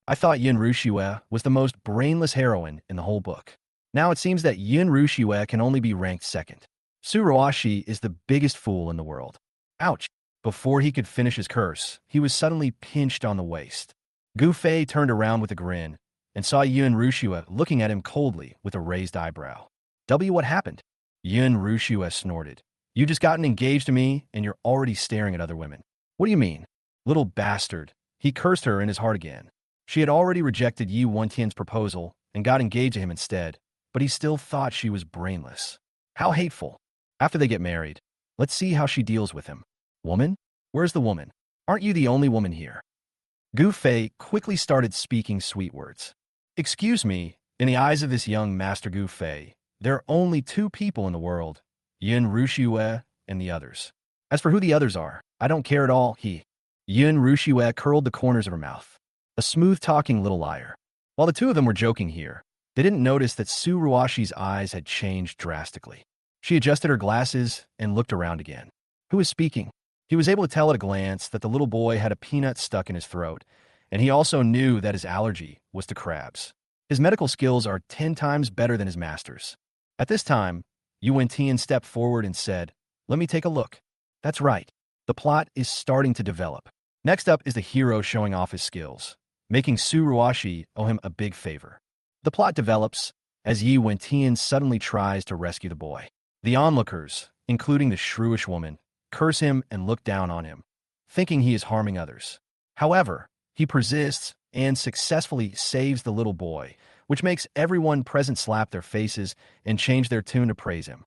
I thought Yun Rushue was the most brainless heroine in the whole book. Now it seems that Yun Rushue can only be ranked second. Su Ruashi is the biggest fool in the world. Ouch! Before he could finish his curse, he was suddenly pinched on the waist. Gu Fei turned around with a grin and saw Yun Rushue looking at him coldly with a raised eyebrow. What happened? Yun Rushue snorted. You just gotten engaged to me and you're already staring at other women. What do you mean? Little bastard. He cursed her in his heart again. She had already rejected Yi Wentian's proposal and got engaged to him instead, but he still thought she was brainless. How hateful. After they get married, let's see how she deals with him. Woman? Where's the woman? Aren't you the only woman here? Gu Fei quickly started speaking sweet words. Excuse me, in the eyes of this young Master Gu Fei, There are only two people in the world, Yun Rushue and the others. As for who the others are, I don't care at all, Yun Rushue curled the corners of her mouth. A smooth-talking little liar. While the two of them were joking here, they didn't notice that Su Ruashi's eyes had changed drastically. She adjusted her glasses and looked around again. Who was speaking? He was able to tell at a glance that the little boy had a peanut stuck in his throat, and he also knew that his allergy was to crabs. His medical skills are 10 times better than his master's. At this time, Yu Wentian stepped forward and said, "Let me take a look." That's right. The plot is starting to develop. Next up is the hero showing off his skills, making Su Ruashi owe him a big favor. The plot develops as Yi Wentian suddenly tries to rescue the boy. The onlookers, including the shrewish woman, curse him and look down on him, thinking he is harming others. However, he persists and successfully saves the little boy, which makes everyone present slap their faces and change their tune to praise him.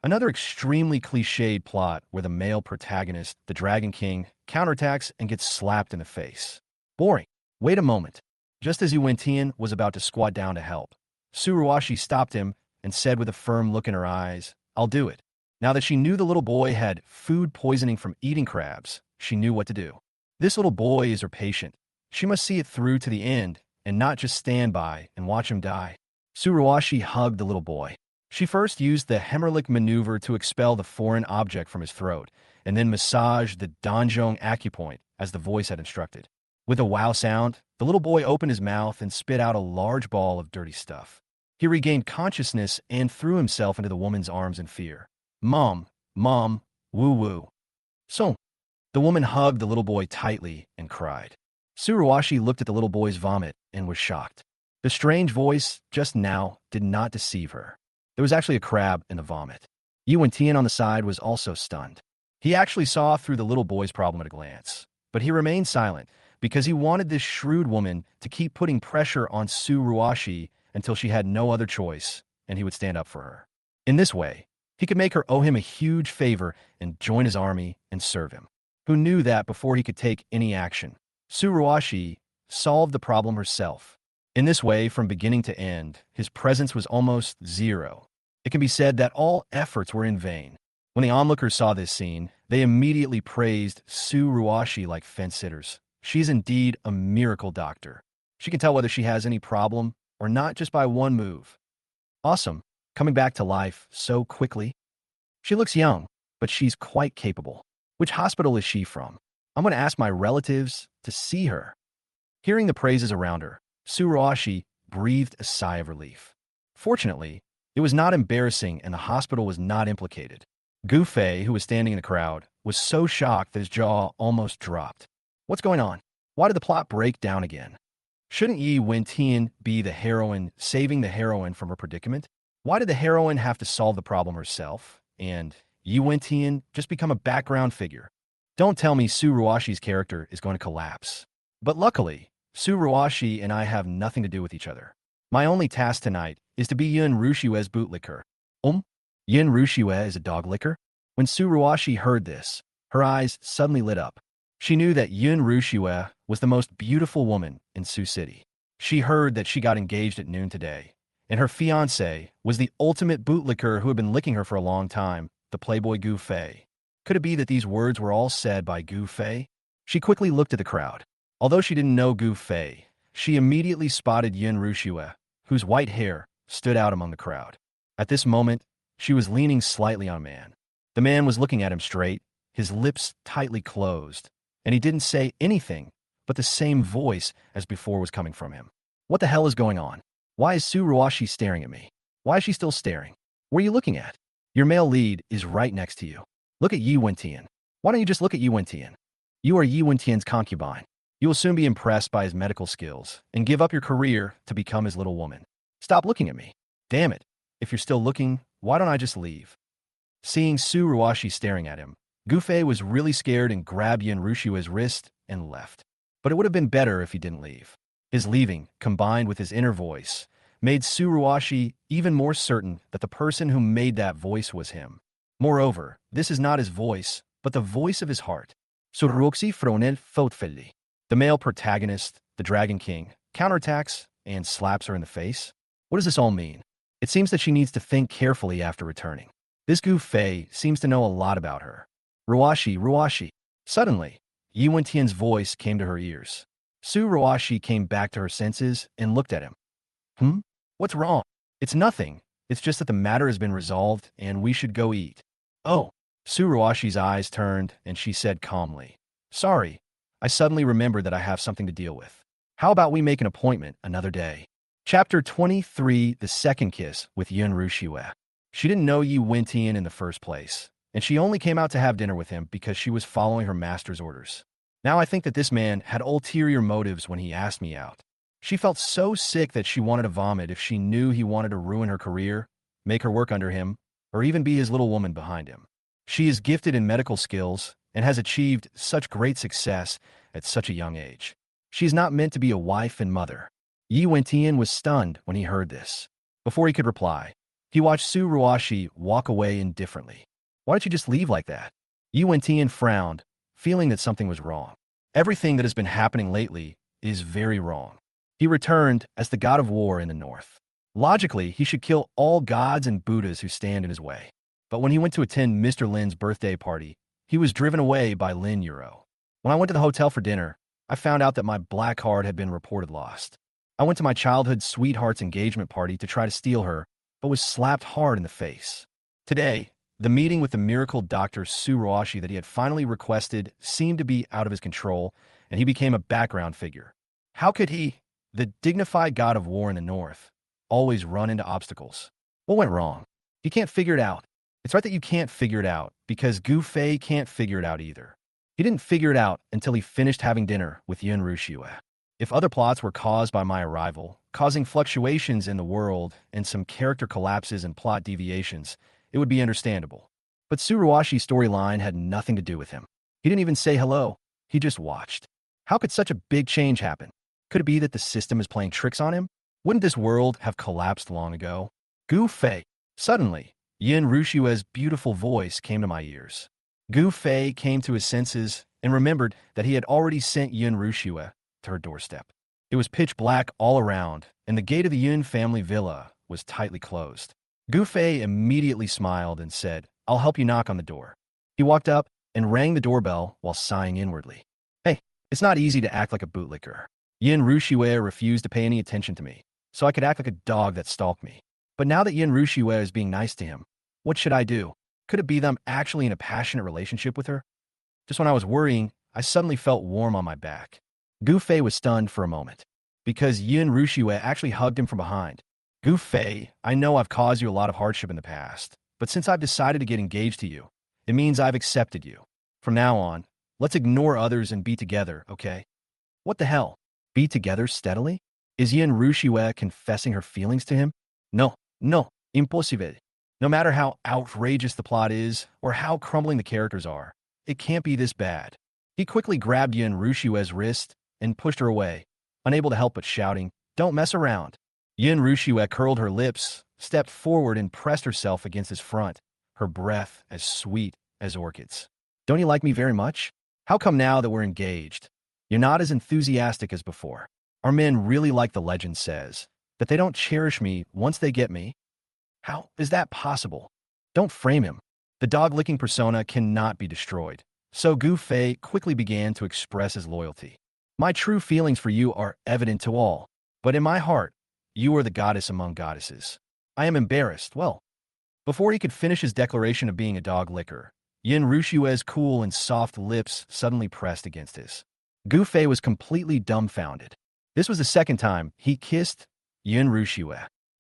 Another extremely cliched plot where the male protagonist, the Dragon King, counterattacks and gets slapped in the face. Boring. Wait a moment. Just as Yu Wentian was about to squat down to help, Su Ruashi stopped him and said with a firm look in her eyes, "I'll do it." Now that she knew the little boy had food poisoning from eating crabs, she knew what to do. This little boy is her patient. She must see it through to the end and not just stand by and watch him die. Su Ruashi hugged the little boy. She first used the Heimlich maneuver to expel the foreign object from his throat, and then massaged the Donjong acupoint as the voice had instructed. With a wow sound, the little boy opened his mouth and spit out a large ball of dirty stuff. He regained consciousness and threw himself into the woman's arms in fear. Mom, woo-woo. So, the woman hugged the little boy tightly and cried. Su Ruashi looked at the little boy's vomit and was shocked. The strange voice just now did not deceive her. There was actually a crab in the vomit. Yu Wentian on the side was also stunned. He actually saw through the little boy's problem at a glance, but he remained silent because he wanted this shrewd woman to keep putting pressure on Su Ruashi until she had no other choice, and he would stand up for her. In this way, he could make her owe him a huge favor and join his army and serve him. Who knew that before he could take any action, Su Ruashi solved the problem herself. In this way, from beginning to end, his presence was almost zero. It can be said that all efforts were in vain. When the onlookers saw this scene, they immediately praised Su Ruashi like fence-sitters. She's indeed a miracle doctor. She can tell whether she has any problem or not just by one move. Awesome, coming back to life so quickly. She looks young, but she's quite capable. Which hospital is she from? I'm going to ask my relatives to see her. Hearing the praises around her, Su Ruashi breathed a sigh of relief. Fortunately, it was not embarrassing and the hospital was not implicated. Gu Fei, who was standing in the crowd, was so shocked that his jaw almost dropped. What's going on? Why did the plot break down again? Shouldn't Yi Wentian be the heroine saving the heroine from her predicament? Why did the heroine have to solve the problem herself, and Yi Wentian just become a background figure? Don't tell me Su Ruashi's character is going to collapse. But luckily, Su Ruashi and I have nothing to do with each other. My only task tonight is to be Yun Rushue's bootlicker. Yun Rushue is a dog licker? When Su Ruashi heard this, her eyes suddenly lit up. She knew that Yun Rushue was the most beautiful woman in Sioux City. She heard that she got engaged at noon today, and her fiancé was the ultimate bootlicker who had been licking her for a long time, the playboy Gu Fei. Could it be that these words were all said by Gu Fei? She quickly looked at the crowd. Although she didn't know Gu Fei, she immediately spotted Yun Rushue, whose white hair stood out among the crowd. At this moment, she was leaning slightly on a man. The man was looking at him straight, his lips tightly closed, and he didn't say anything, but the same voice as before was coming from him. What the hell is going on? Why is Su Ruashi staring at me? Why is she still staring? What are you looking at? Your male lead is right next to you. Look at Yi Wentian. Why don't you just look at Yi Wentian? You are Yi Wentian's concubine. You will soon be impressed by his medical skills and give up your career to become his little woman. Stop looking at me. Damn it. If you're still looking, why don't I just leave? Seeing Su Ruashi staring at him, Gu Fei was really scared and grabbed Yun Rushue's wrist and left. But it would have been better if he didn't leave. His leaving, combined with his inner voice, made Su Ruashi even more certain that the person who made that voice was him. Moreover, this is not his voice, but the voice of his heart. Suruxi fronel fotfelli. The male protagonist, the Dragon King, counterattacks and slaps her in the face. What does this all mean? It seems that she needs to think carefully after returning. This Gu Fei seems to know a lot about her. Ruashi, Ruashi. Suddenly, Yi Wentian's voice came to her ears. Su Ruashi came back to her senses and looked at him. What's wrong? It's nothing. It's just that the matter has been resolved and we should go eat. Oh. Su Ruashi's eyes turned and she said calmly. Sorry. I suddenly remembered that I have something to deal with. How about we make an appointment another day? Chapter 23, The Second Kiss with Yun Rushue. She didn't know Yi Wentian in the first place, and she only came out to have dinner with him because she was following her master's orders. Now I think that this man had ulterior motives when he asked me out. She felt so sick that she wanted to vomit if she knew he wanted to ruin her career, make her work under him, or even be his little woman behind him. She is gifted in medical skills and has achieved such great success at such a young age. She is not meant to be a wife and mother. Yi Wentian was stunned when he heard this. Before he could reply, he watched Su Ruashi walk away indifferently. Why did you just leave like that? Yi Wentian frowned, feeling that something was wrong. Everything that has been happening lately is very wrong. He returned as the god of war in the north. Logically, he should kill all gods and Buddhas who stand in his way. But when he went to attend Mr. Lin's birthday party, he was driven away by Lin Euro. When I went to the hotel for dinner, I found out that my black card had been reported lost. I went to my childhood sweetheart's engagement party to try to steal her, but was slapped hard in the face. Today, the meeting with the miracle doctor Su Ruashi that he had finally requested seemed to be out of his control, and he became a background figure. How could he, the dignified god of war in the north, always run into obstacles? What went wrong? He can't figure it out. It's right that you can't figure it out, because Gu Fei can't figure it out either. He didn't figure it out until he finished having dinner with Yun Rushue. If other plots were caused by my arrival, causing fluctuations in the world and some character collapses and plot deviations, it would be understandable. But Su Ruashi's storyline had nothing to do with him. He didn't even say hello. He just watched. How could such a big change happen? Could it be that the system is playing tricks on him? Wouldn't this world have collapsed long ago? Gu Fei. Suddenly, Yun Rushue's beautiful voice came to my ears. Gu Fei came to his senses and remembered that he had already sent Yun Rushue to her doorstep. It was pitch black all around, and the gate of the Yun family villa was tightly closed. Gu Fei immediately smiled and said, I'll help you knock on the door. He walked up and rang the doorbell while sighing inwardly. Hey, it's not easy to act like a bootlicker. Yun Rushue refused to pay any attention to me, so I could act like a dog that stalked me. But now that Yun Rushue is being nice to him, what should I do? Could it be that I'm actually in a passionate relationship with her? Just when I was worrying, I suddenly felt warm on my back. Gu Fei was stunned for a moment, because Yun Rushue actually hugged him from behind. Gu Fei, I know I've caused you a lot of hardship in the past, but since I've decided to get engaged to you, it means I've accepted you. From now on, let's ignore others and be together, okay? What the hell? Be together steadily? Is Yun Rushue confessing her feelings to him? No, impossible. No matter how outrageous the plot is, or how crumbling the characters are, it can't be this bad. He quickly grabbed Yun Rushue's wrist and pushed her away, unable to help but shouting, Don't mess around. Yun Rushue curled her lips, stepped forward and pressed herself against his front, her breath as sweet as orchids. Don't you like me very much? How come now that we're engaged, you're not as enthusiastic as before? Are men really like the legend says, that they don't cherish me once they get me? How is that possible? Don't frame him. The dog-licking persona cannot be destroyed. So Gu Fei quickly began to express his loyalty. My true feelings for you are evident to all, but in my heart, you are the goddess among goddesses. I am embarrassed. Well, before he could finish his declaration of being a dog licker, Yun Rushue's cool and soft lips suddenly pressed against his. Gu Fei was completely dumbfounded. This was the second time he kissed Yun Rushue.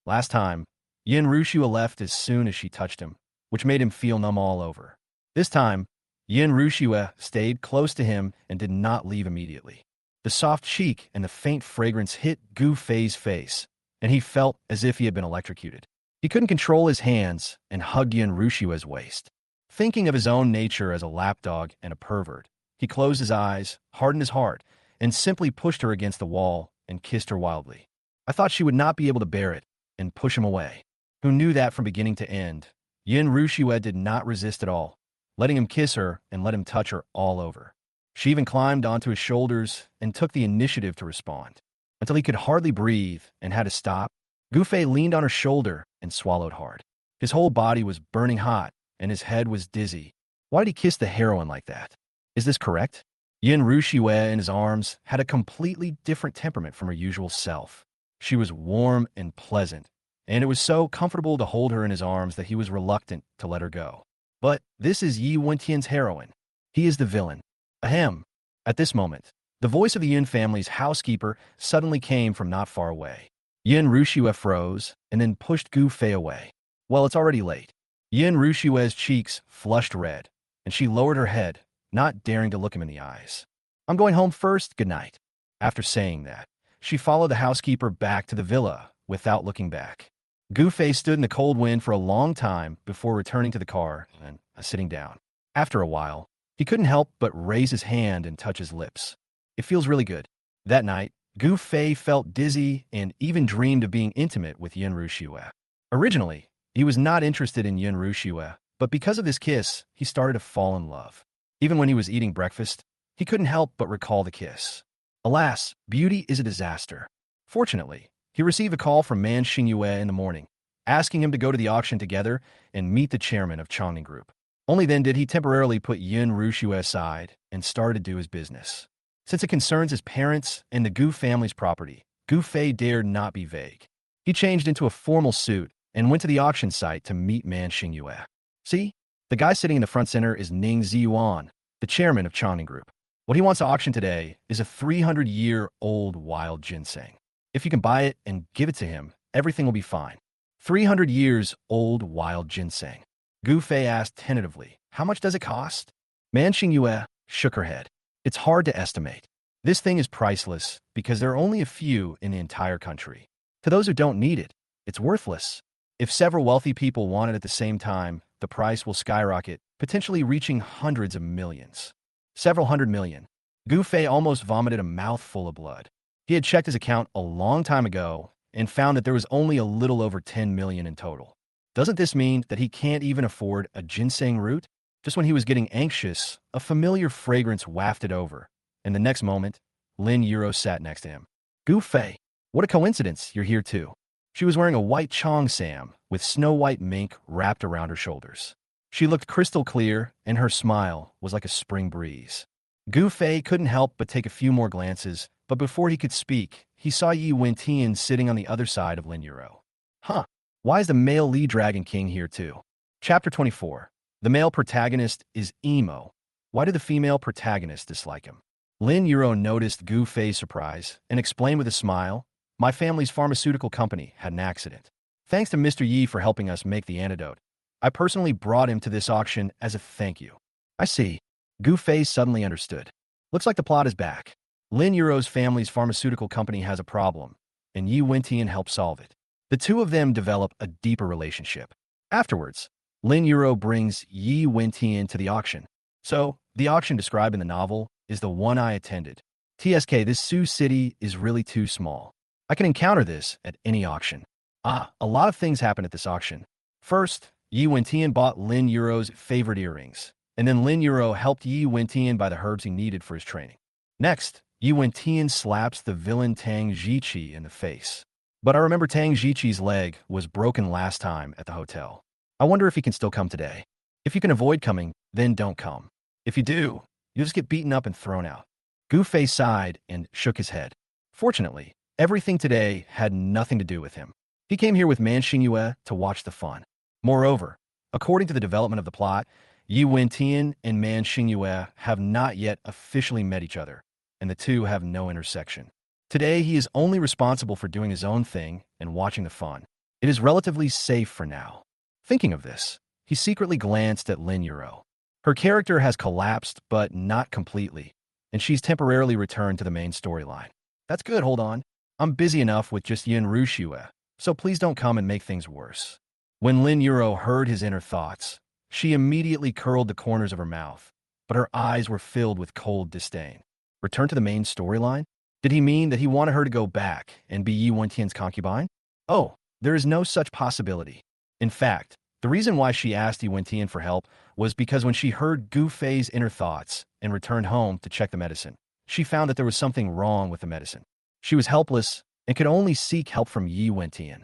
Last time, Yun Rushue left as soon as she touched him, which made him feel numb all over. This time, Yun Rushue stayed close to him and did not leave immediately. The soft cheek and the faint fragrance hit Gu Fei's face, and he felt as if he had been electrocuted. He couldn't control his hands and hugged Yun Rushue's waist. Thinking of his own nature as a lapdog and a pervert, he closed his eyes, hardened his heart, and simply pushed her against the wall and kissed her wildly. I thought she would not be able to bear it and push him away. Who knew that from beginning to end? Yun Rushue did not resist at all, letting him kiss her and let him touch her all over. She even climbed onto his shoulders and took the initiative to respond, until he could hardly breathe and had to stop. Gu Fei leaned on her shoulder and swallowed hard. His whole body was burning hot, and his head was dizzy. Why did he kiss the heroine like that? Is this correct? Yin Ruxiue in his arms had a completely different temperament from her usual self. She was warm and pleasant, and it was so comfortable to hold her in his arms that he was reluctant to let her go. But this is Yi Wentian's heroine. He is the villain. Ahem. At this moment, the voice of the Yin family's housekeeper suddenly came from not far away. Yin Ruxiue froze and then pushed Gu Fei away. Well, it's already late. Yin Ruxiue's cheeks flushed red, and she lowered her head, not daring to look him in the eyes. I'm going home first, good night. After saying that, she followed the housekeeper back to the villa without looking back. Gu Fei stood in the cold wind for a long time before returning to the car and sitting down. After a while, he couldn't help but raise his hand and touch his lips. It feels really good. That night, Gu Fei felt dizzy and even dreamed of being intimate with Yin Ruxiue. Originally, he was not interested in Yin Ruxiue, but because of this kiss, he started to fall in love. Even when he was eating breakfast, he couldn't help but recall the kiss. Alas, beauty is a disaster. Fortunately, he received a call from Man Xingyue in the morning, asking him to go to the auction together and meet the chairman of Chongning Group. Only then did he temporarily put Yin Ruxiue aside and started to do his business. Since it concerns his parents and the Gu family's property, Gu Fei dared not be vague. He changed into a formal suit and went to the auction site to meet Man Xingyue. See? The guy sitting in the front center is Ning Ziyuan, the chairman of Chongning Group. What he wants to auction today is a 300-year-old wild ginseng. If you can buy it and give it to him, everything will be fine. 300 years old wild ginseng. Gu Fei asked tentatively, how much does it cost? Man Xingyue shook her head. It's hard to estimate. This thing is priceless because there are only a few in the entire country. To those who don't need it, it's worthless. If several wealthy people want it at the same time, the price will skyrocket, potentially reaching hundreds of millions. Several hundred million. Gu Fei almost vomited a mouthful of blood. He had checked his account a long time ago and found that there was only a little over 10 million in total. Doesn't this mean that he can't even afford a ginseng root? Just when he was getting anxious, a familiar fragrance wafted over, and the next moment, Lin Yuro sat next to him. Gu Fei, what a coincidence you're here too. She was wearing a white cheongsam with snow-white mink wrapped around her shoulders. She looked crystal clear, and her smile was like a spring breeze. Gu Fei couldn't help but take a few more glances, but before he could speak, he saw Yi Wentian sitting on the other side of Lin Yuro. Huh, why is the male lead dragon king here too? Chapter 24. The male protagonist is emo. Why did the female protagonist dislike him? Lin Yuro noticed Gu Fei's surprise and explained with a smile, my family's pharmaceutical company had an accident. Thanks to Mr. Yi for helping us make the antidote. I personally brought him to this auction as a thank you. I see. Gu Fei suddenly understood. Looks like the plot is back. Lin Yuro's family's pharmaceutical company has a problem, and Yi Wentian helped solve it. The two of them develop a deeper relationship. Afterwards, Lin Yuro brings Yi Wentian to the auction. So, the auction described in the novel is the one I attended. TSK, this Sioux City is really too small. I can encounter this at any auction. A lot of things happened at this auction. First, Yi Wentian bought Lin Yuro's favorite earrings, and then Lin Yuro helped Yi Wentian buy the herbs he needed for his training. Next, Yi Wentian slaps the villain Tang Jiqi in the face. But I remember Tang Jiqi's leg was broken last time at the hotel. I wonder if he can still come today. If you can avoid coming, then don't come. If you do, you'll just get beaten up and thrown out. Gu Fei sighed and shook his head. Fortunately, everything today had nothing to do with him. He came here with Man Xingyue to watch the fun. Moreover, according to the development of the plot, Yi Wentian and Man Xingyue have not yet officially met each other, and the two have no intersection. Today, he is only responsible for doing his own thing and watching the fun. It is relatively safe for now. Thinking of this, he secretly glanced at Lin Yuro. Her character has collapsed, but not completely, and she's temporarily returned to the main storyline. That's good, hold on. I'm busy enough with just Yin Ruxiue, so please don't come and make things worse. When Lin Yuro heard his inner thoughts, she immediately curled the corners of her mouth, but her eyes were filled with cold disdain. Return to the main storyline? Did he mean that he wanted her to go back and be Yi Wentian's concubine? Oh, there is no such possibility. In fact, the reason why she asked Yi Wentian for help was because when she heard Gu Fei's inner thoughts and returned home to check the medicine, she found that there was something wrong with the medicine. She was helpless and could only seek help from Yi Wentian.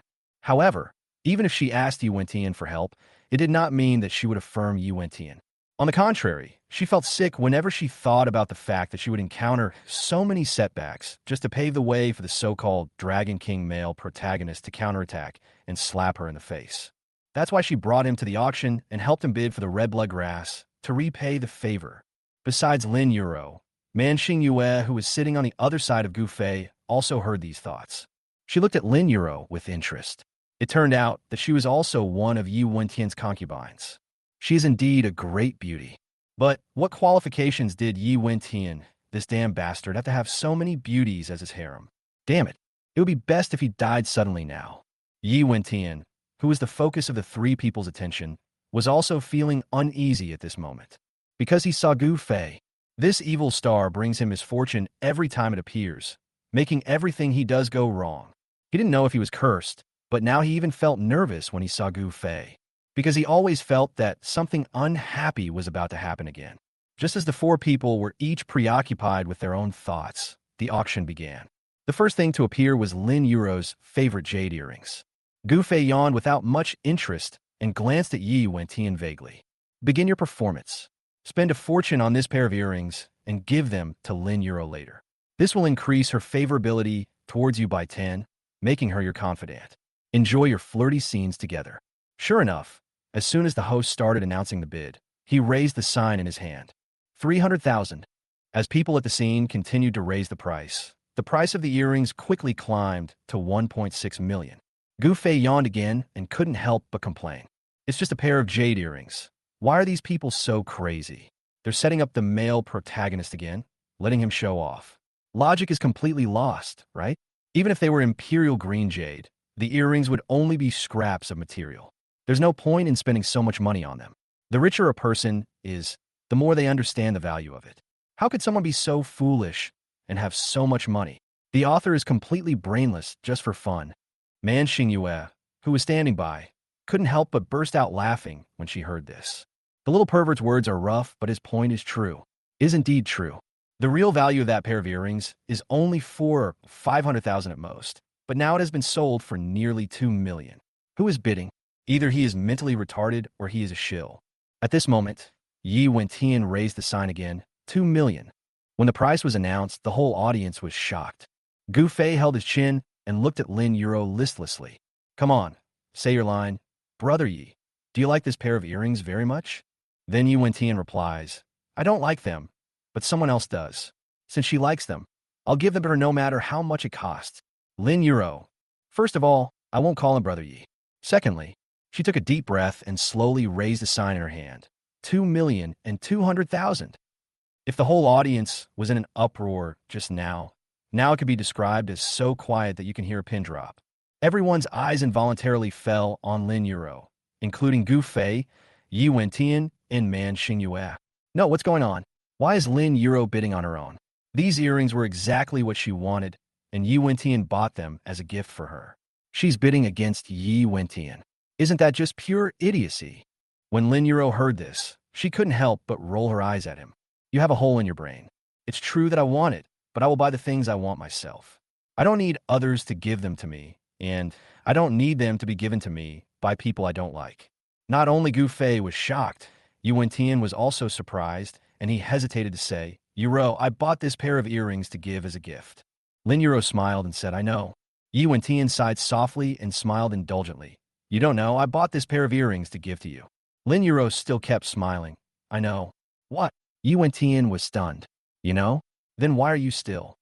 However, even if she asked Yi Wentian for help, it did not mean that she would affirm Yi Wentian. On the contrary, she felt sick whenever she thought about the fact that she would encounter so many setbacks just to pave the way for the so-called Dragon King male protagonist to counterattack and slap her in the face. That's why she brought him to the auction and helped him bid for the red blood grass to repay the favor. Besides Lin Yuro, Man Xingyue, who was sitting on the other side of Gu Fei, also heard these thoughts. She looked at Lin Yuro with interest. It turned out that she was also one of Yi Wentian's concubines. She is indeed a great beauty. But what qualifications did Yi Wentian, this damn bastard, have to have so many beauties as his harem? Damn it, it would be best if he died suddenly now. Yi Wentian, who was the focus of the three people's attention, was also feeling uneasy at this moment. Because he saw Gu Fei. This evil star brings him misfortune every time it appears, making everything he does go wrong. He didn't know if he was cursed, but now he even felt nervous when he saw Gu Fei, because he always felt that something unhappy was about to happen again. Just as the four people were each preoccupied with their own thoughts, the auction began. The first thing to appear was Lin Yuro's favorite jade earrings. Gu Fei yawned without much interest and glanced at Yi Wentian vaguely. Begin your performance. Spend a fortune on this pair of earrings and give them to Lin Yuro later. This will increase her favorability towards you by 10, making her your confidant. Enjoy your flirty scenes together. Sure enough, as soon as the host started announcing the bid, he raised the sign in his hand. 300,000. As people at the scene continued to raise the price of the earrings quickly climbed to 1.6 million. Gu Fei yawned again and couldn't help but complain. It's just a pair of jade earrings. Why are these people so crazy? They're setting up the male protagonist again, letting him show off. Logic is completely lost, right? Even if they were imperial green jade, the earrings would only be scraps of material. There's no point in spending so much money on them. The richer a person is, the more they understand the value of it. How could someone be so foolish and have so much money? The author is completely brainless just for fun. Man Xingyue, who was standing by, couldn't help but burst out laughing when she heard this. The little pervert's words are rough, but his point is true. Is indeed true. The real value of that pair of earrings is only for 500,000 at most, but now it has been sold for nearly 2 million. Who is bidding? Either he is mentally retarded or he is a shill. At this moment, Yi Wentian raised the sign again, 2 million. When the price was announced, the whole audience was shocked. Gu Fei held his chin and looked at Lin Yuro listlessly. Come on, say your line. Brother Yi, do you like this pair of earrings very much? Then Yi Wentian replies, I don't like them, but someone else does. Since she likes them, I'll give them to her no matter how much it costs. Lin Yuro. First of all, I won't call him Brother Yi. Secondly, she took a deep breath and slowly raised the sign in her hand. 2,200,000. If the whole audience was in an uproar just now it could be described as so quiet that you can hear a pin drop. Everyone's eyes involuntarily fell on Lin Yuro, including Gu Fei, Yi Wentian, and Man Xingyue. No, what's going on? Why is Lin Yuro bidding on her own? These earrings were exactly what she wanted, and Yi Wentian bought them as a gift for her. She's bidding against Yi Wentian. Isn't that just pure idiocy? When Lin Yuro heard this, she couldn't help but roll her eyes at him. You have a hole in your brain. It's true that I want it, but I will buy the things I want myself. I don't need others to give them to me, and I don't need them to be given to me by people I don't like. Not only Gu Fei was shocked, Yi Wentian was also surprised, and he hesitated to say, Yuro, I bought this pair of earrings to give as a gift. Lin Yuro smiled and said, I know. Yi Wentian sighed softly and smiled indulgently. You don't know, I bought this pair of earrings to give to you. Lin Yuro still kept smiling. I know. What? Yi Wentian was stunned. You know? Then why are you still?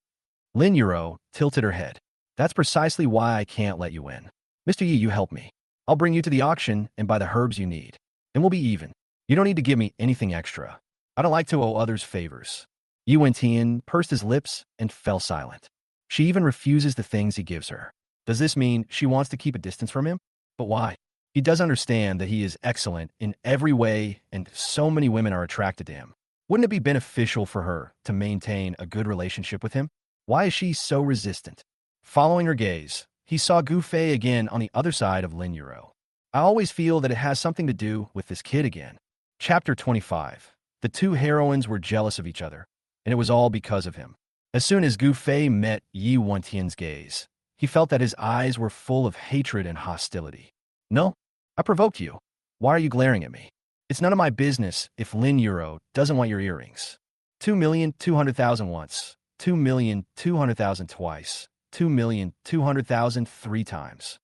Lin Yuro tilted her head. That's precisely why I can't let you in. Mr. Yi, you help me. I'll bring you to the auction and buy the herbs you need. And we'll be even. You don't need to give me anything extra. I don't like to owe others favors. Yi Wentian pursed his lips and fell silent. She even refuses the things he gives her. Does this mean she wants to keep a distance from him? But why? He does understand that he is excellent in every way and so many women are attracted to him. Wouldn't it be beneficial for her to maintain a good relationship with him? Why is she so resistant? Following her gaze, he saw Gu Fei again on the other side of Lin Yuro. I always feel that it has something to do with this kid again. Chapter 25. The two heroines were jealous of each other, and it was all because of him. As soon as Gu Fei met Yi Wentian's gaze, He felt that his eyes were full of hatred and hostility. No, I provoked you. Why are you glaring at me? It's none of my business if Lin Euro doesn't want your earrings. 2,200,000 once, 2,200,000 twice, 2,200,000 three times.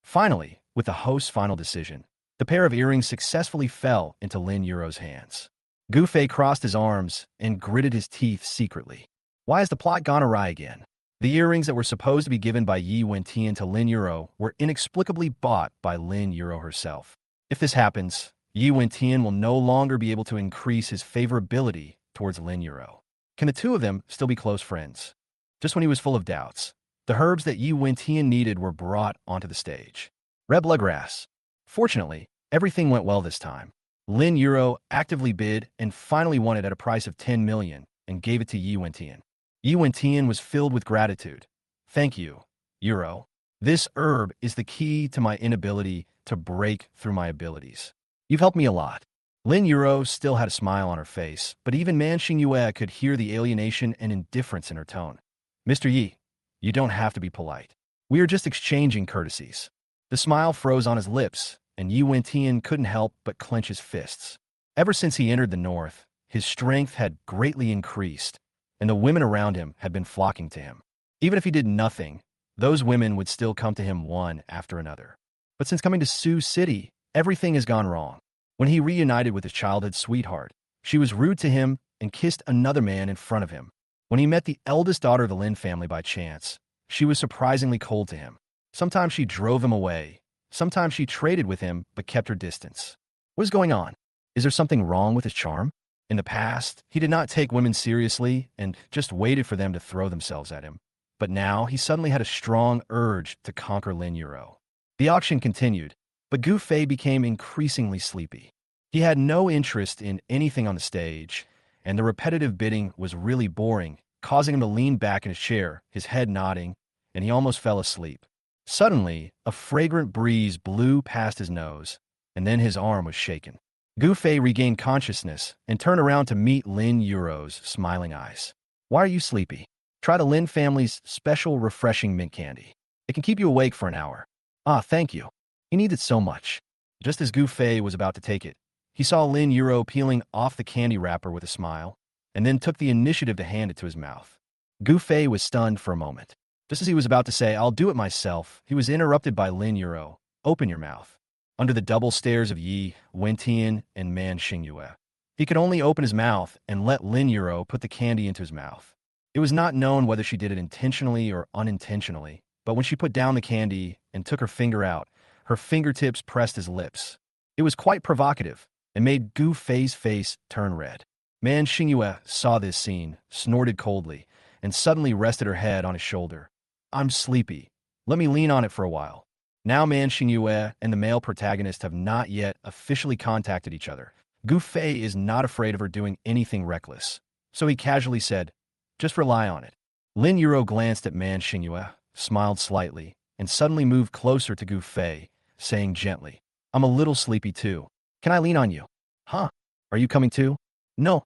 Finally, with the host's final decision, the pair of earrings successfully fell into Lin Euro's hands. Gu Fei crossed his arms and gritted his teeth secretly. Why has the plot gone awry again? The earrings that were supposed to be given by Yi Wentian to Lin Euro were inexplicably bought by Lin Euro herself. If this happens, Yi Wentian will no longer be able to increase his favorability towards Lin Euro. Can the two of them still be close friends? Just when he was full of doubts, the herbs that Yi Wentian needed were brought onto the stage. Red bloodgrass. Fortunately, everything went well this time. Lin Euro actively bid and finally won it at a price of 10 million and gave it to Yi Wentian. Yi Wentian was filled with gratitude. Thank you, Euro. This herb is the key to my inability to break through my abilities. You've helped me a lot. Lin Euro still had a smile on her face, but even Man Xingyue could hear the alienation and indifference in her tone. Mr. Yi, you don't have to be polite. We are just exchanging courtesies. The smile froze on his lips, and Yi Wentian couldn't help but clench his fists. Ever since he entered the north, his strength had greatly increased, and the women around him had been flocking to him. Even if he did nothing, those women would still come to him one after another. But since coming to Sioux City, everything has gone wrong. When he reunited with his childhood sweetheart, she was rude to him and kissed another man in front of him. When he met the eldest daughter of the Lin family by chance, she was surprisingly cold to him. Sometimes she drove him away. Sometimes she traded with him but kept her distance. What is going on? Is there something wrong with his charm? In the past, he did not take women seriously and just waited for them to throw themselves at him. But now he suddenly had a strong urge to conquer Lin Euro. The auction continued, but Gu Fei became increasingly sleepy. He had no interest in anything on the stage, and the repetitive bidding was really boring, causing him to lean back in his chair, his head nodding, and he almost fell asleep. Suddenly, a fragrant breeze blew past his nose, and then his arm was shaken. Gu Fei regained consciousness and turned around to meet Lin Euro's smiling eyes. Why are you sleepy? Try the Lin family's special refreshing mint candy. It can keep you awake for an hour. Ah, thank you. He needs it so much. Just as Gu Fei was about to take it, he saw Lin Euro peeling off the candy wrapper with a smile, and then took the initiative to hand it to his mouth. Gu Fei was stunned for a moment. Just as he was about to say, I'll do it myself, he was interrupted by Lin Euro. Open your mouth. Under the double stares of Yi, Wentian, and Man Xingyue, he could only open his mouth and let Lin Euro put the candy into his mouth. It was not known whether she did it intentionally or unintentionally, but when she put down the candy and took her finger out, her fingertips pressed his lips. It was quite provocative and made Gu Fei's face turn red. Man Xingyue saw this scene, snorted coldly, and suddenly rested her head on his shoulder. I'm sleepy. Let me lean on it for a while. Now Man Xingyue and the male protagonist have not yet officially contacted each other. Gu Fei is not afraid of her doing anything reckless, so he casually said, just rely on it. Lin Euro glanced at Man Xingyue, smiled slightly, and suddenly moved closer to Gu Fei, saying gently, I'm a little sleepy too. Can I lean on you? Huh? Are you coming too? No.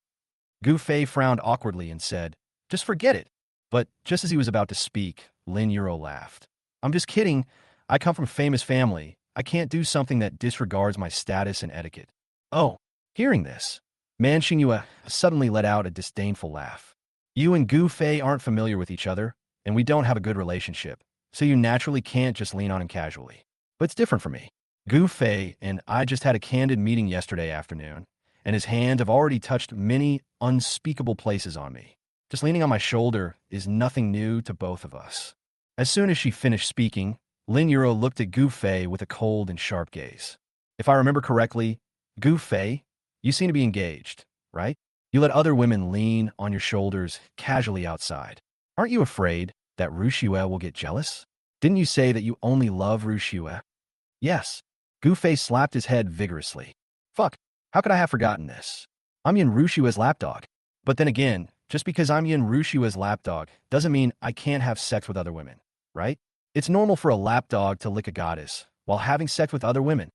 Gu Fei frowned awkwardly and said, just forget it. But just as he was about to speak, Lin Euro laughed. I'm just kidding. I come from a famous family. I can't do something that disregards my status and etiquette. Oh, hearing this, Man Xingyue suddenly let out a disdainful laugh. You and Gu Fei aren't familiar with each other, and we don't have a good relationship, so you naturally can't just lean on him casually. But it's different for me. Gu Fei and I just had a candid meeting yesterday afternoon, and his hands have already touched many unspeakable places on me. Just leaning on my shoulder is nothing new to both of us. As soon as she finished speaking, Lin Euro looked at Gu Fei with a cold and sharp gaze. If I remember correctly, Gu Fei, you seem to be engaged, right? You let other women lean on your shoulders casually outside. Aren't you afraid that Rushue will get jealous? Didn't you say that you only love Rushue? Yes. Gu Fei slapped his head vigorously. Fuck, how could I have forgotten this? I'm Yin Rushue's lapdog. But then again, just because I'm Yin Rushue's lapdog doesn't mean I can't have sex with other women, right? It's normal for a lapdog to lick a goddess while having sex with other women.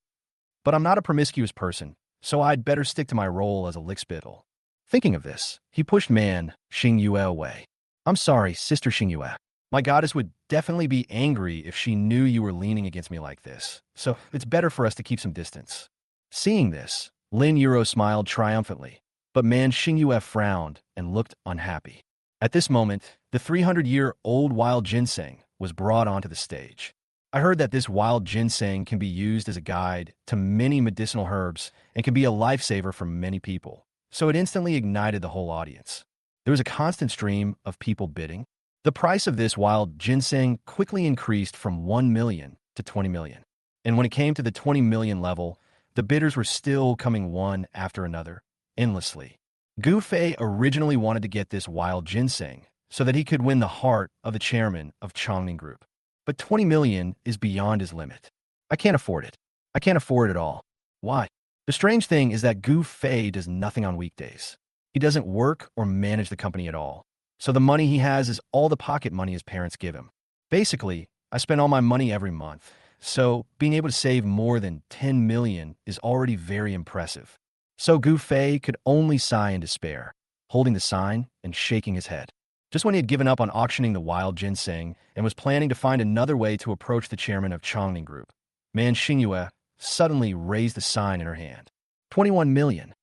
But I'm not a promiscuous person, so I'd better stick to my role as a lickspittle. Thinking of this, he pushed Man Xingyue away. I'm sorry, Sister Xingyue. My goddess would definitely be angry if she knew you were leaning against me like this, so it's better for us to keep some distance. Seeing this, Lin Yuro smiled triumphantly, but Man Xingyue frowned and looked unhappy. At this moment, the 300-year-old wild ginseng was brought onto the stage. I heard that this wild ginseng can be used as a guide to many medicinal herbs and can be a lifesaver for many people, so it instantly ignited the whole audience. There was a constant stream of people bidding. The price of this wild ginseng quickly increased from 1 million to 20 million. And when it came to the 20 million level, the bidders were still coming one after another, endlessly. Gu Fei originally wanted to get this wild ginseng so that he could win the heart of the chairman of Chongning Group. But 20 million is beyond his limit. I can't afford it. I can't afford it all. Why? The strange thing is that Gu Fei does nothing on weekdays. He doesn't work or manage the company at all. So the money he has is all the pocket money his parents give him. Basically, I spend all my money every month, so being able to save more than 10 million is already very impressive. So Gu Fei could only sigh in despair, holding the sign and shaking his head. Just when he had given up on auctioning the wild ginseng and was planning to find another way to approach the chairman of Chongning Group, Man Xingyue suddenly raised the sign in her hand. 21 million.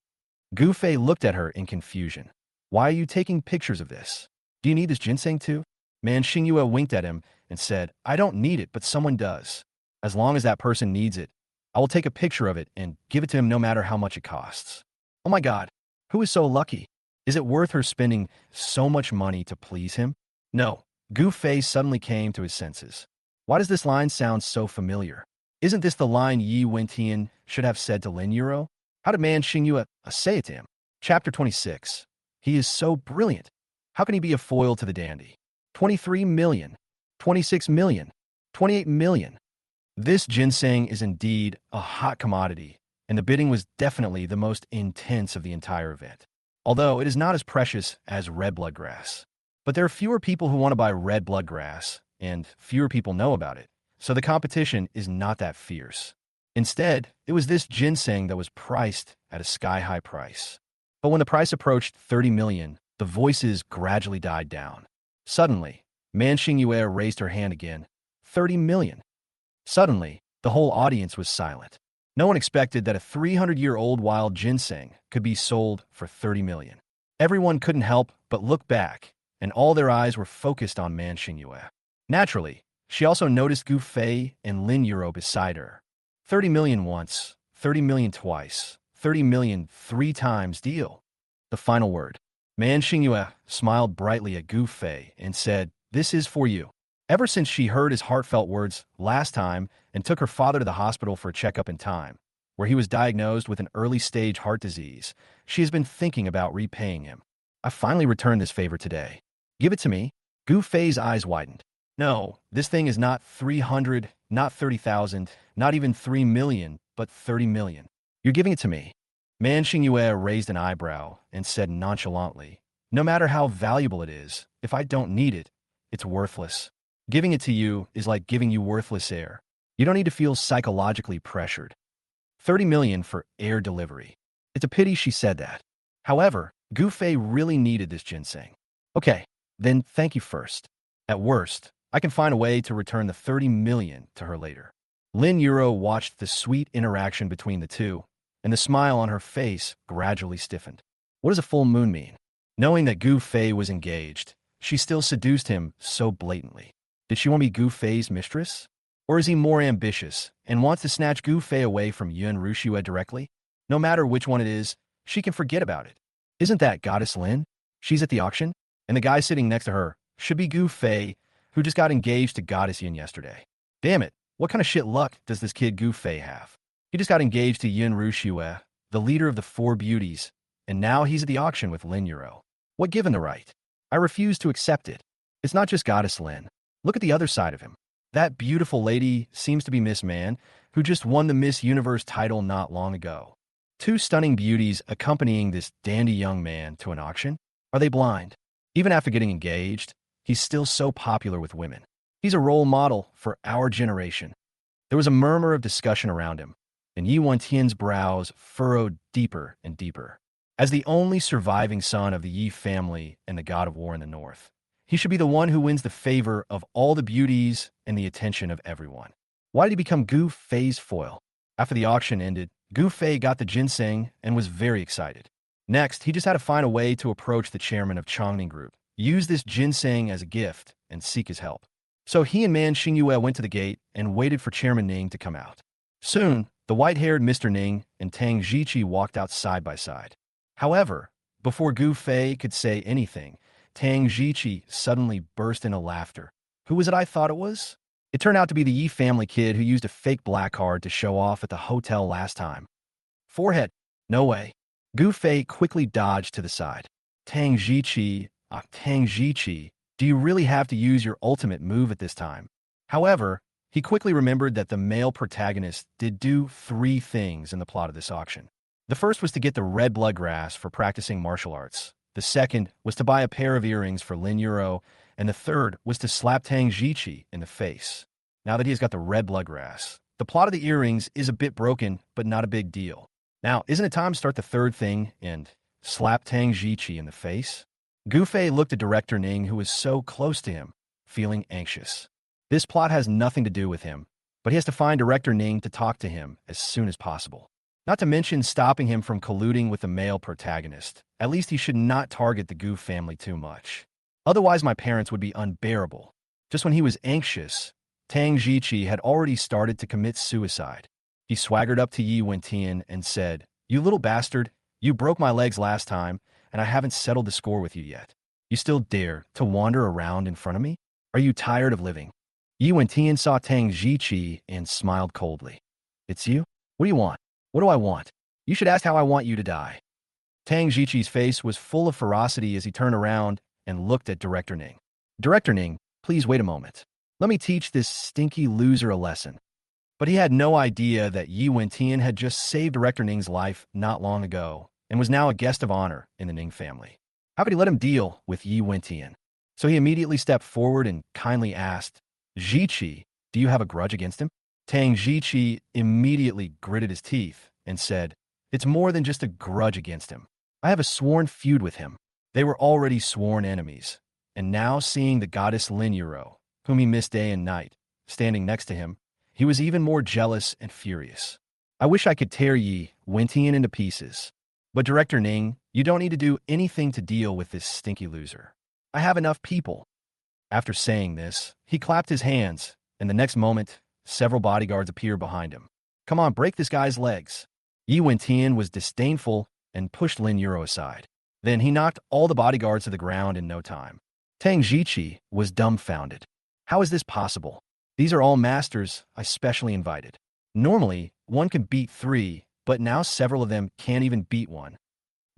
Gu Fei looked at her in confusion. Why are you taking pictures of this? Do you need this ginseng too? Man Xingyue winked at him and said, I don't need it, but someone does. As long as that person needs it, I will take a picture of it and give it to him no matter how much it costs. Oh my God, who is so lucky? Is it worth her spending so much money to please him? No. Gu Fei suddenly came to his senses. Why does this line sound so familiar? Isn't this the line Yi Wentian should have said to Lin Yuro? How did Man Xingyue say it to him? Chapter 26. He is so brilliant. How can he be a foil to the dandy? 23 million, 26 million, 28 million. This ginseng is indeed a hot commodity, and the bidding was definitely the most intense of the entire event. Although it is not as precious as red bloodgrass. But there are fewer people who want to buy red bloodgrass, and fewer people know about it, so the competition is not that fierce. Instead, it was this ginseng that was priced at a sky-high price. But when the price approached 30 million, the voices gradually died down. Suddenly, Man Xingyue raised her hand again. 30 million. Suddenly, the whole audience was silent. No one expected that a 300-year-old wild ginseng could be sold for 30 million. Everyone couldn't help but look back, and all their eyes were focused on Man Xingyue. Naturally, she also noticed Gu Fei and Lin Yuro beside her. 30 million once, 30 million twice, 30 million 3 times deal. The final word. Man Xingyue smiled brightly at Gu Fei and said, This is for you. Ever since she heard his heartfelt words last time and took her father to the hospital for a checkup in time, where he was diagnosed with an early-stage heart disease, she has been thinking about repaying him. I finally returned this favor today. Give it to me. Gu Fei's eyes widened. No, this thing is not 300, not 30,000, not even 3 million, but 30 million. You're giving it to me. Man Xingyue raised an eyebrow and said nonchalantly, No matter how valuable it is, if I don't need it, it's worthless. Giving it to you is like giving you worthless air. You don't need to feel psychologically pressured. 30 million for air delivery. It's a pity she said that. However, Gu Fei really needed this ginseng. Okay, then thank you first. At worst, I can find a way to return the 30 million to her later. Lin Yuro watched the sweet interaction between the two, and the smile on her face gradually stiffened. What does a full moon mean? Knowing that Gu Fei was engaged, she still seduced him so blatantly. Did she want to be Gu Fei's mistress? Or is he more ambitious and wants to snatch Gu Fei away from Yun Rushue directly? No matter which one it is, she can forget about it. Isn't that Goddess Lin? She's at the auction, and the guy sitting next to her should be Gu Fei, who just got engaged to Goddess Yin yesterday. Damn it, what kind of shit luck does this kid Gu Fei have? He just got engaged to Yun Rushue, the leader of the Four Beauties, and now he's at the auction with Lin Yuro. What given the right? I refuse to accept it. It's not just Goddess Lin. Look at the other side of him. That beautiful lady seems to be Miss Man, who just won the Miss Universe title not long ago. 2 stunning beauties accompanying this dandy young man to an auction? Are they blind? Even after getting engaged, he's still so popular with women. He's a role model for our generation. There was a murmur of discussion around him, and Yi Wentian's brows furrowed deeper and deeper. As the only surviving son of the Yi family and the god of war in the north, He should be the one who wins the favor of all the beauties and the attention of everyone. Why did he become Gu Fei's foil? After the auction ended, Gu Fei got the ginseng and was very excited. Next, he just had to find a way to approach the chairman of Chongning Group, use this ginseng as a gift, and seek his help. So he and Man Xingyue went to the gate and waited for Chairman Ning to come out. Soon, the white-haired Mr. Ning and Tang Jiqi walked out side by side. However, before Gu Fei could say anything, Tang Jiqi suddenly burst into laughter. Who was it I thought it was? It turned out to be the Yi family kid who used a fake black card to show off at the hotel last time. Forehead. No way. Gu Fei quickly dodged to the side. Tang Jiqi, do you really have to use your ultimate move at this time? However, he quickly remembered that the male protagonist did do 3 things in the plot of this auction. The first was to get the red blood grass for practicing martial arts. The second was to buy a pair of earrings for Lin Euro, and the third was to slap Tang Jiqi in the face. Now that he has got the red blood grass, the plot of the earrings is a bit broken, but not a big deal. Now, isn't it time to start the third thing and slap Tang Jiqi in the face? Gu Fei looked at Director Ning, who was so close to him, feeling anxious. This plot has nothing to do with him, but he has to find Director Ning to talk to him as soon as possible. Not to mention stopping him from colluding with the male protagonist. At least he should not target the Gu family too much. Otherwise, my parents would be unbearable. Just when he was anxious, Tang Jiqi had already started to commit suicide. He swaggered up to Yi Wentian and said, "You little bastard, you broke my legs last time, and I haven't settled the score with you yet. You still dare to wander around in front of me? Are you tired of living?" Yi Wentian saw Tang Jiqi and smiled coldly. "It's you? What do you want? What do I want? You should ask how I want you to die." Tang Jiqi's face was full of ferocity as he turned around and looked at Director Ning. "Director Ning, please wait a moment. Let me teach this stinky loser a lesson." But he had no idea that Yi Wentian had just saved Director Ning's life not long ago and was now a guest of honor in the Ning family. How could he let him deal with Yi Wentian? So he immediately stepped forward and kindly asked, "Jiqi, do you have a grudge against him?" Tang Jiqi immediately gritted his teeth and said, "It's more than just a grudge against him. I have a sworn feud with him." They were already sworn enemies, and now seeing the goddess Lin Euro, whom he missed day and night, standing next to him, he was even more jealous and furious. "I wish I could tear Yi Wentian into pieces. But Director Ning, you don't need to do anything to deal with this stinky loser. I have enough people." After saying this, he clapped his hands, and the next moment, several bodyguards appeared behind him. "Come on, break this guy's legs." Yi Wentian was disdainful and pushed Lin Euro aside. Then he knocked all the bodyguards to the ground in no time. Tang Jiqi was dumbfounded. How is this possible? These are all masters I specially invited. Normally, one can beat 3, but now several of them can't even beat one.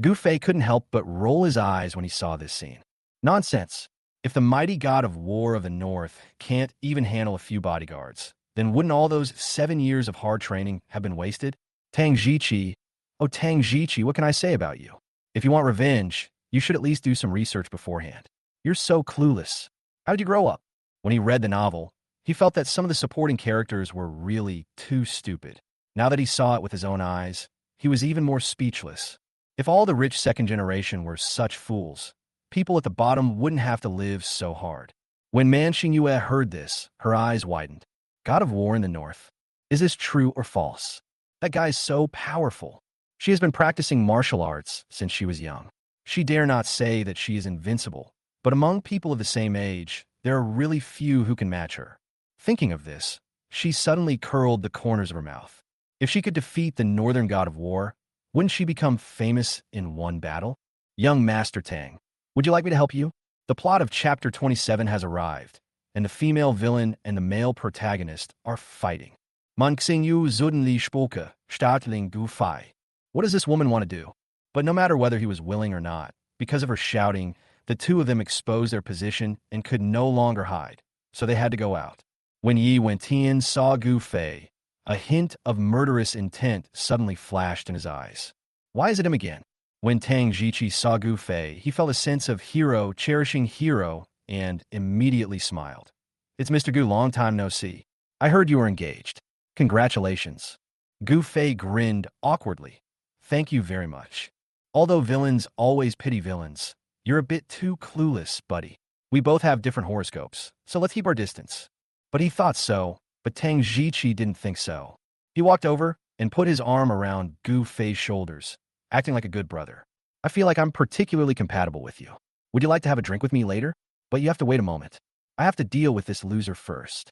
Gu Fei couldn't help but roll his eyes when he saw this scene. Nonsense. If the mighty god of war of the north can't even handle a few bodyguards, then wouldn't all those 7 years of hard training have been wasted? Tang Jiqi, oh Tang Jiqi, what can I say about you? If you want revenge, you should at least do some research beforehand. You're so clueless. How did you grow up? When he read the novel, he felt that some of the supporting characters were really too stupid. Now that he saw it with his own eyes, he was even more speechless. If all the rich second generation were such fools, people at the bottom wouldn't have to live so hard. When Man Xingyue heard this, her eyes widened. God of War in the North. Is this true or false? That guy's so powerful. She has been practicing martial arts since she was young. She dare not say that she is invincible, but among people of the same age, there are really few who can match her. Thinking of this, she suddenly curled the corners of her mouth. If she could defeat the Northern God of War, wouldn't she become famous in one battle? Young Master Tang, would you like me to help you? The plot of Chapter 27 has arrived, and the female villain and the male protagonist are fighting. Man Xingyu Zudenli Spoke, Staatling Gu Fei. What does this woman want to do? But no matter whether he was willing or not, because of her shouting, the two of them exposed their position and could no longer hide, so they had to go out. When Yi Wentian saw Gu Fei, a hint of murderous intent suddenly flashed in his eyes. Why is it him again? When Tang Jiqi saw Gu Fei, he felt a sense of hero cherishing hero and immediately smiled. "It's Mr. Gu, long time no see. I heard you were engaged. Congratulations." Gu Fei grinned awkwardly. "Thank you very much. Although villains always pity villains, you're a bit too clueless, buddy." We both have different horoscopes, so let's keep our distance. But he thought so, but Tang Jiqi didn't think so. He walked over and put his arm around Gu Fei's shoulders, acting like a good brother. I feel like I'm particularly compatible with you. Would you like to have a drink with me later? But you have to wait a moment. I have to deal with this loser first.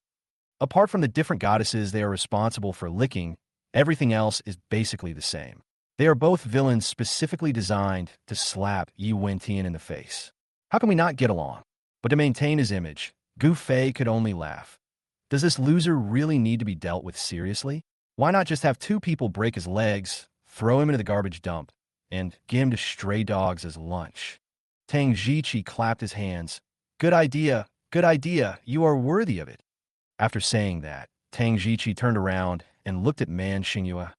Apart from the different goddesses they are responsible for licking, everything else is basically the same. They are both villains specifically designed to slap Yi Wentian in the face. How can we not get along? But to maintain his image, Gu Fei could only laugh. Does this loser really need to be dealt with seriously? Why not just have two people break his legs, throw him into the garbage dump, and give him to stray dogs as lunch? Tang Jiqi clapped his hands. Good idea, you are worthy of it. After saying that, Tang Jiqi turned around and looked at Manhwa.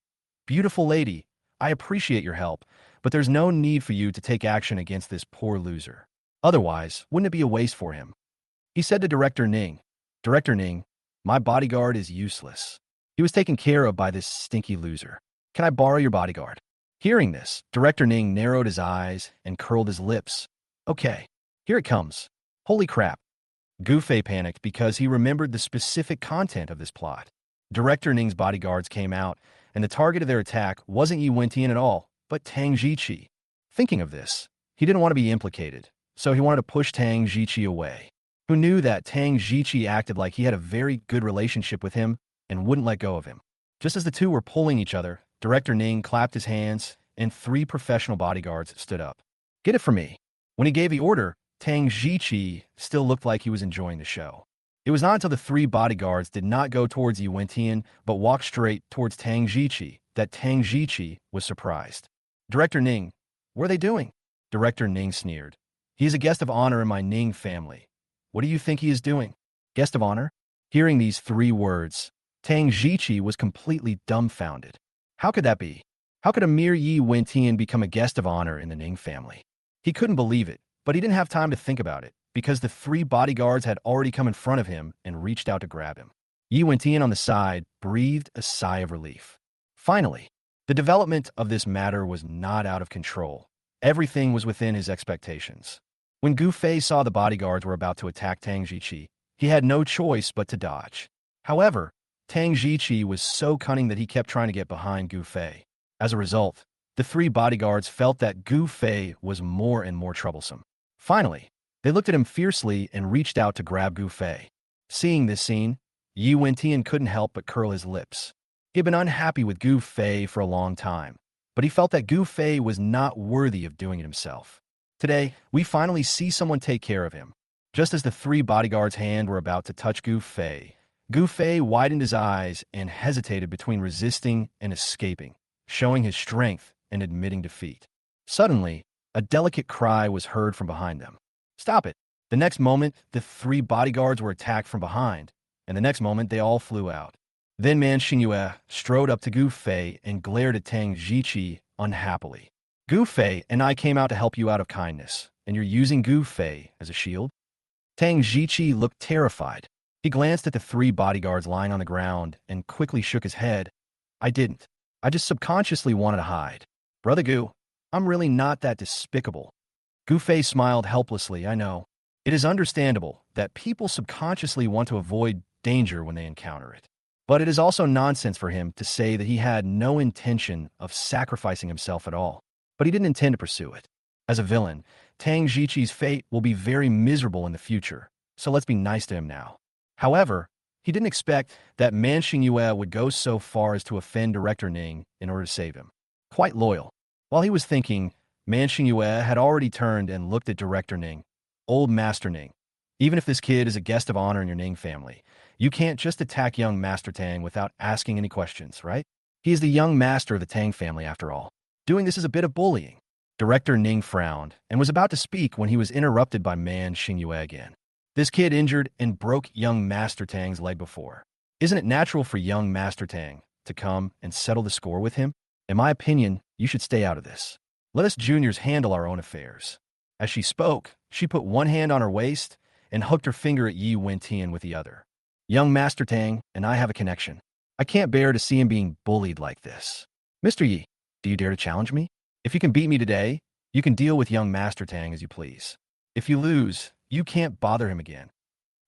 Beautiful lady, I appreciate your help, but there's no need for you to take action against this poor loser. Otherwise, wouldn't it be a waste for him? He said to Director Ning, Director Ning, my bodyguard is useless. He was taken care of by this stinky loser. Can I borrow your bodyguard? Hearing this, Director Ning narrowed his eyes and curled his lips. Okay, here it comes. Holy crap. Gu Fei panicked because he remembered the specific content of this plot. Director Ning's bodyguards came out, and the target of their attack wasn't Yi Wentian at all, but Tang Jiqi. Thinking of this, he didn't want to be implicated, so he wanted to push Tang Jiqi away. Who knew that Tang Jiqi acted like he had a very good relationship with him and wouldn't let go of him. Just as the two were pulling each other, Director Ning clapped his hands, and 3 professional bodyguards stood up. Get it from me. When he gave the order, Tang Jiqi still looked like he was enjoying the show. It was not until the 3 bodyguards did not go towards Yi Wentian, but walked straight towards Tang Jiqi, that Tang Jiqi was surprised. Director Ning, what are they doing? Director Ning sneered. He is a guest of honor in my Ning family. What do you think he is doing? Guest of honor? Hearing these 3 words, Tang Jiqi was completely dumbfounded. How could that be? How could a mere Yi Wentian become a guest of honor in the Ning family? He couldn't believe it, but he didn't have time to think about it, because the 3 bodyguards had already come in front of him and reached out to grab him. Yi Wentian on the side breathed a sigh of relief. Finally, the development of this matter was not out of control. Everything was within his expectations. When Gu Fei saw the bodyguards were about to attack Tang Jiqi, he had no choice but to dodge. However, Tang Jiqi was so cunning that he kept trying to get behind Gu Fei. As a result, the 3 bodyguards felt that Gu Fei was more and more troublesome. Finally, they looked at him fiercely and reached out to grab Gu Fei. Seeing this scene, Yi Wentian couldn't help but curl his lips. He had been unhappy with Gu Fei for a long time, but he felt that Gu Fei was not worthy of doing it himself. Today, we finally see someone take care of him. Just as the 3 bodyguards' hands were about to touch Gu Fei widened his eyes and hesitated between resisting and escaping, showing his strength and admitting defeat. Suddenly, a delicate cry was heard from behind them. Stop it! The next moment, the 3 bodyguards were attacked from behind, and the next moment they all flew out. Then Manhwa strode up to Gu Fei and glared at Tang Jiqi unhappily. Gu Fei and I came out to help you out of kindness, and you're using Gu Fei as a shield? Tang Jiqi looked terrified. He glanced at the 3 bodyguards lying on the ground and quickly shook his head. I didn't. I just subconsciously wanted to hide. Brother Gu, I'm really not that despicable. Gu Fei smiled helplessly, I know. It is understandable that people subconsciously want to avoid danger when they encounter it. But it is also nonsense for him to say that he had no intention of sacrificing himself at all. But he didn't intend to pursue it. As a villain, Tang Jiqi's fate will be very miserable in the future, so let's be nice to him now. However, he didn't expect that Manhwa would go so far as to offend Director Ning in order to save him. Quite loyal. While he was thinking, Manhwa had already turned and looked at Director Ning. Old Master Ning, even if this kid is a guest of honor in your Ning family, you can't just attack young Master Tang without asking any questions, right? He is the young master of the Tang family after all. Doing this is a bit of bullying. Director Ning frowned and was about to speak when he was interrupted by Manhwa again. This kid injured and broke young Master Tang's leg before. Isn't it natural for young Master Tang to come and settle the score with him? In my opinion, you should stay out of this. Let us juniors handle our own affairs. As she spoke, she put one hand on her waist and hooked her finger at Yi Wentian with the other. Young Master Tang and I have a connection. I can't bear to see him being bullied like this. Mr. Yi, do you dare to challenge me? If you can beat me today, you can deal with young Master Tang as you please. If you lose, You can't bother him again.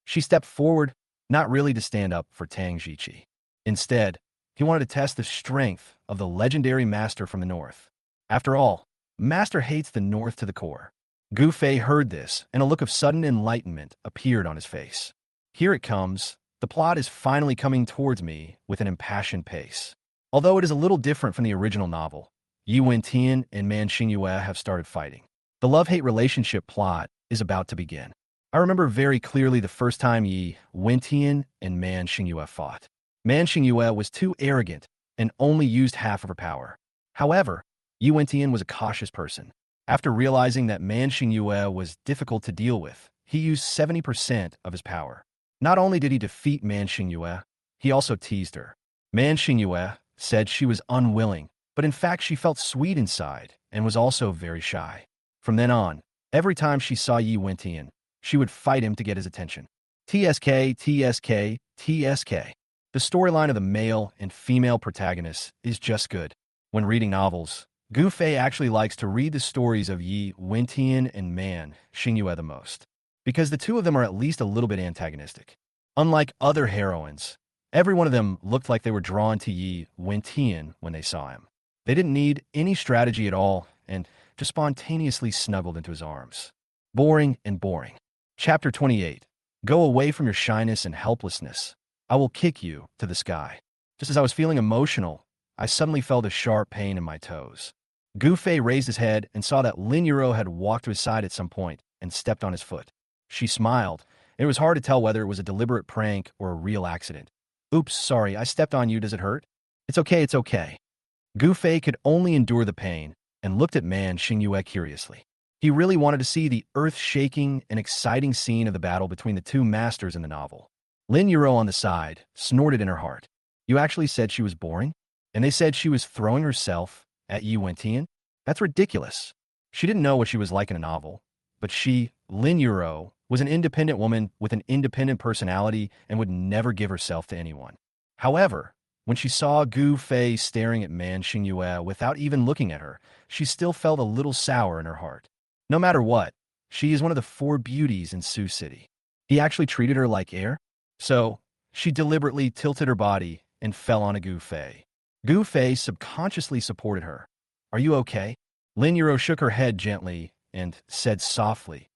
She stepped forward, not really to stand up for Tang Jiqi. Instead, he wanted to test the strength of the legendary master from the north. After all, Master hates the north to the core. Gu Fei heard this, and a look of sudden enlightenment appeared on his face. Here it comes. The plot is finally coming towards me with an impassioned pace. Although it is a little different from the original novel, Yi Wentian and Man Xingyue have started fighting. The love-hate relationship plot is about to begin. I remember very clearly the first time Yi Wentian and Man Xingyue fought. Man Xingyue was too arrogant and only used half of her power. However, Yi Wentian was a cautious person. After realizing that Man Xingyue was difficult to deal with, he used 70% of his power. Not only did he defeat Man Xingyue, he also teased her. Man Xingyue said she was unwilling, but in fact she felt sweet inside and was also very shy. From then on, every time she saw Yi Wentian, she would fight him to get his attention. TSK, TSK, TSK. The storyline of the male and female protagonists is just good. When reading novels, Gu Fei actually likes to read the stories of Yi Wentian and Man Xingyue the most, because the two of them are at least a little bit antagonistic. Unlike other heroines, every one of them looked like they were drawn to Yi Wentian when they saw him. They didn't need any strategy at all and just spontaneously snuggled into his arms. Boring and boring. Chapter 28. Go away from your shyness and helplessness. I will kick you to the sky. Just as I was feeling emotional, I suddenly felt a sharp pain in my toes. Gu Fei raised his head and saw that Lin Yuro had walked to his side at some point and stepped on his foot. She smiled, and it was hard to tell whether it was a deliberate prank or a real accident. Oops, sorry, I stepped on you. Does it hurt? It's okay, it's okay. Gu Fei could only endure the pain and looked at Man Xingyue curiously. He really wanted to see the earth-shaking and exciting scene of the battle between the two masters in the novel. Lin Yuro on the side snorted in her heart. You actually said she was boring? And they said she was throwing herself at Yi Wentian? That's ridiculous. She didn't know what she was like in a novel, but she, Lin Yuro, was an independent woman with an independent personality and would never give herself to anyone. However, when she saw Gu Fei staring at Man Xingyue without even looking at her, she still felt a little sour in her heart. No matter what, she is one of the four beauties in Sioux City. He actually treated her like air? So, she deliberately tilted her body and fell on a Gu Fei. Gu Fei subconsciously supported her. Are you okay? Lin Yuro shook her head gently and said softly,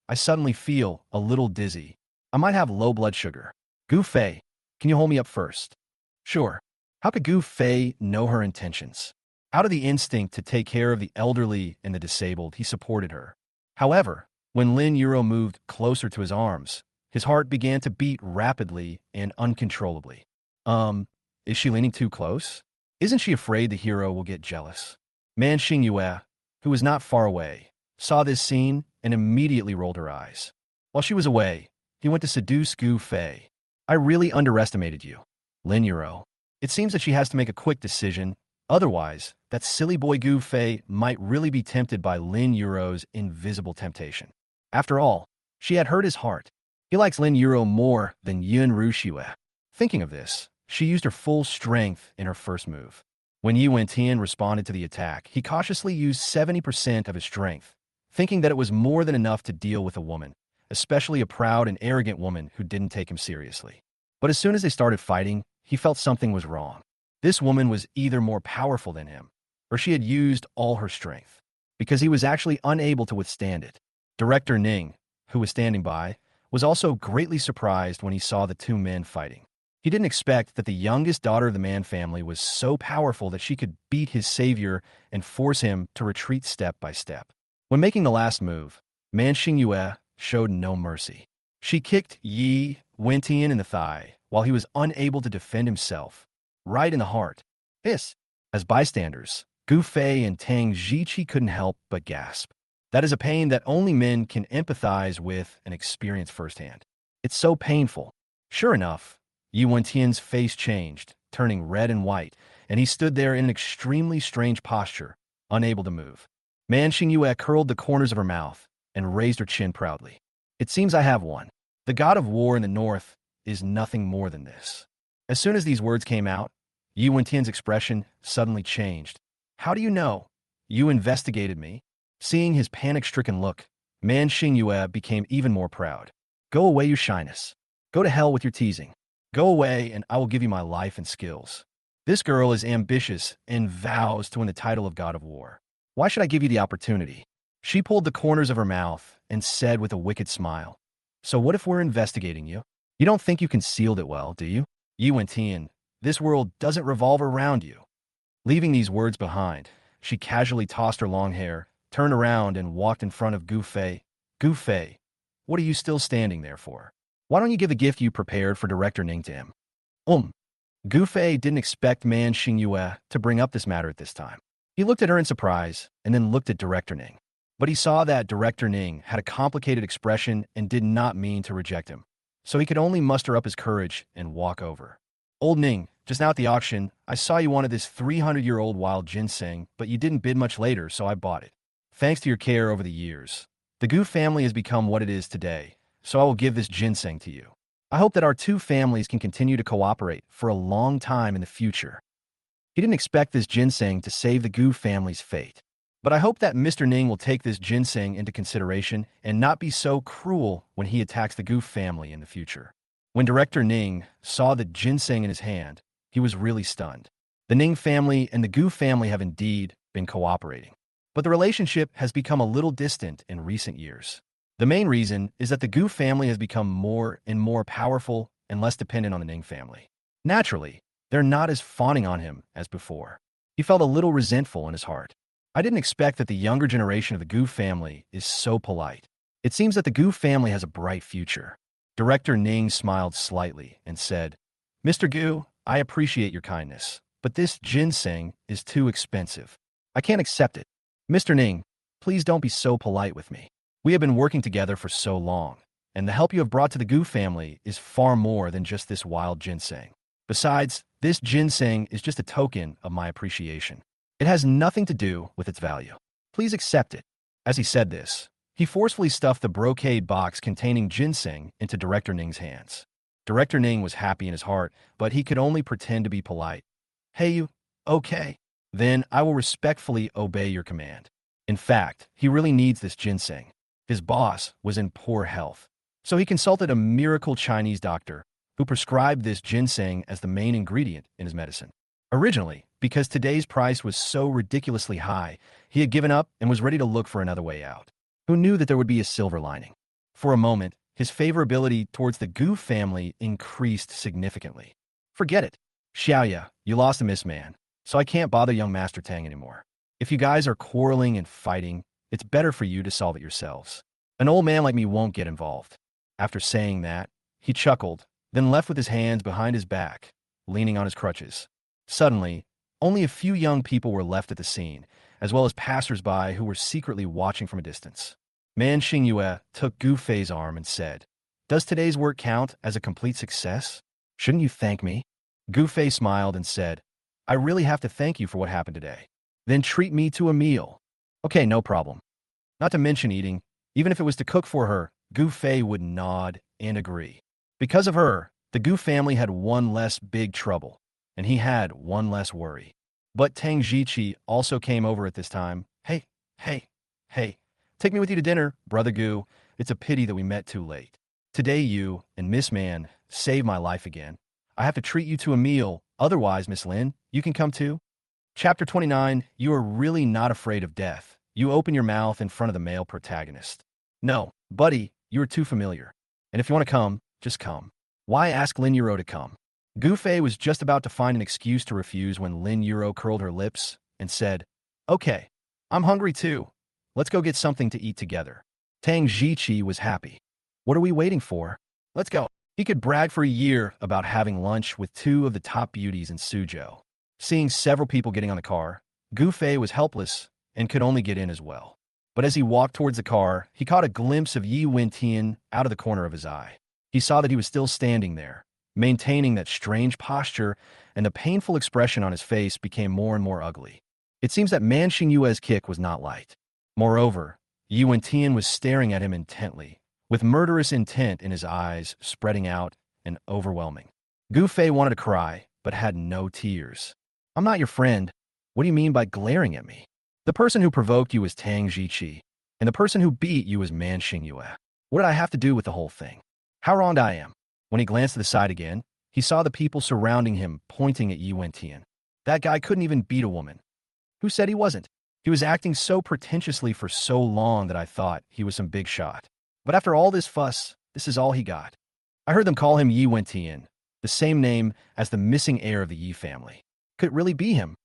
I suddenly feel a little dizzy. I might have low blood sugar. Gu Fei, can you hold me up first? Sure. How could Gu Fei know her intentions? Out of the instinct to take care of the elderly and the disabled, he supported her. However, when Lin Yuro moved closer to his arms, his heart began to beat rapidly and uncontrollably. Is she leaning too close? Isn't she afraid the hero will get jealous? Man Xingyue, who was not far away, saw this scene and immediately rolled her eyes. While she was away, he went to seduce Gu Fei. I really underestimated you, Lin Yuro. It seems that she has to make a quick decision. Otherwise, that silly boy Gu Fei might really be tempted by Lin Yuro's invisible temptation. After all, she had hurt his heart. He likes Lin Yuro more than Yun Rushue. Thinking of this, she used her full strength in her first move. When Yi Wentian responded to the attack, he cautiously used 70% of his strength, thinking that it was more than enough to deal with a woman, especially a proud and arrogant woman who didn't take him seriously. But as soon as they started fighting, he felt something was wrong. This woman was either more powerful than him, or she had used all her strength, because he was actually unable to withstand it. Director Ning, who was standing by, was also greatly surprised when he saw the two men fighting. He didn't expect that the youngest daughter of the Man family was so powerful that she could beat his savior and force him to retreat step by step. When making the last move, Man Xingyue showed no mercy. She kicked Yi Wentian in the thigh while he was unable to defend himself, right in the heart. Hiss! As bystanders, Gu Fei and Tang Jiqi couldn't help but gasp. That is a pain that only men can empathize with and experience firsthand. It's so painful. Sure enough, Yi Wentian's face changed, turning red and white, and he stood there in an extremely strange posture, unable to move. Man Xingyue curled the corners of her mouth and raised her chin proudly. It seems I have one. The god of war in the north is nothing more than this. As soon as these words came out, Yi Wentian's expression suddenly changed. How do you know? You investigated me? Seeing his panic-stricken look, Man Xingyue became even more proud. Go away, you shyness. Go to hell with your teasing. Go away, and I will give you my life and skills. This girl is ambitious and vows to win the title of God of War. Why should I give you the opportunity? She pulled the corners of her mouth and said with a wicked smile, so what if we're investigating you? You don't think you concealed it well, do you? Yi Wentian, this world doesn't revolve around you. Leaving these words behind, she casually tossed her long hair, turned around, and walked in front of Gu Fei. Gu Fei, what are you still standing there for? Why don't you give the gift you prepared for Director Ning to him? Gu Fei didn't expect Man Xingyue to bring up this matter at this time. He looked at her in surprise and then looked at Director Ning. But he saw that Director Ning had a complicated expression and did not mean to reject him. So he could only muster up his courage and walk over. Old Ning, just now at the auction, I saw you wanted this 300-year-old wild ginseng, but you didn't bid much later, so I bought it. Thanks to your care over the years, the Gu family has become what it is today, so I will give this ginseng to you. I hope that our two families can continue to cooperate for a long time in the future. He didn't expect this ginseng to save the Gu family's fate. But I hope that Mr. Ning will take this ginseng into consideration and not be so cruel when he attacks the Gu family in the future. When Director Ning saw the ginseng in his hand, he was really stunned. The Ning family and the Gu family have indeed been cooperating. But the relationship has become a little distant in recent years. The main reason is that the Gu family has become more and more powerful and less dependent on the Ning family. Naturally, they're not as fawning on him as before. He felt a little resentful in his heart. I didn't expect that the younger generation of the Gu family is so polite. It seems that the Gu family has a bright future. Director Ning smiled slightly and said, Mr. Gu, I appreciate your kindness, but this ginseng is too expensive. I can't accept it. Mr. Ning, please don't be so polite with me. We have been working together for so long, and the help you have brought to the Gu family is far more than just this wild ginseng. Besides, this ginseng is just a token of my appreciation. It has nothing to do with its value. Please accept it. As he said this, he forcefully stuffed the brocade box containing ginseng into Director Ning's hands. Director Ning was happy in his heart, but he could only pretend to be polite. Hey you, okay. Then I will respectfully obey your command. In fact, he really needs this ginseng. His boss was in poor health, so he consulted a miracle Chinese doctor who prescribed this ginseng as the main ingredient in his medicine. Originally, because today's price was so ridiculously high, he had given up and was ready to look for another way out. Who knew that there would be a silver lining? For a moment, his favorability towards the Gu family increased significantly. Forget it. Xiaoya, you lost a miss, man, so I can't bother young Master Tang anymore. If you guys are quarreling and fighting, it's better for you to solve it yourselves. An old man like me won't get involved. After saying that, he chuckled, then left with his hands behind his back, leaning on his crutches. Suddenly, only a few young people were left at the scene, as well as passers-by who were secretly watching from a distance. Man Xingyue took Gu Fei's arm and said, Does today's work count as a complete success? Shouldn't you thank me? Gu Fei smiled and said, I really have to thank you for what happened today. Then treat me to a meal. Okay, no problem. Not to mention eating. Even if it was to cook for her, Gu Fei would nod and agree. Because of her, the Gu family had one less big trouble, and he had one less worry. But Tang Jiqi also came over at this time. Hey, take me with you to dinner, Brother Gu. It's a pity that we met too late. Today you and Miss Man saved my life again. I have to treat you to a meal. Otherwise, Miss Lin, you can come too. Chapter 29, you are really not afraid of death. You open your mouth in front of the male protagonist. No, buddy, you are too familiar. And if you want to come, just come. Why ask Lin Yuro to come? Gu Fei was just about to find an excuse to refuse when Lin Yuro curled her lips and said, Okay, I'm hungry too. Let's go get something to eat together. Tang Jiqi was happy. What are we waiting for? Let's go. He could brag for a year about having lunch with two of the top beauties in Suzhou. Seeing several people getting on the car, Gu Fei was helpless and could only get in as well. But as he walked towards the car, he caught a glimpse of Yi Wentian out of the corner of his eye. He saw that he was still standing there, maintaining that strange posture, and the painful expression on his face became more and more ugly. It seems that Man Xingyue's kick was not light. Moreover, Yi Wentian was staring at him intently, with murderous intent in his eyes spreading out and overwhelming. Gu Fei wanted to cry, but had no tears. I'm not your friend. What do you mean by glaring at me? The person who provoked you is Tang Jiqi. And the person who beat you was Man Xingyue. What did I have to do with the whole thing? How wronged I am. When he glanced to the side again, he saw the people surrounding him pointing at Yi Wentian. That guy couldn't even beat a woman. Who said he wasn't? He was acting so pretentiously for so long that I thought he was some big shot. But after all this fuss, this is all he got. I heard them call him Yi Wentian, the same name as the missing heir of the Yi family. Could it really be him?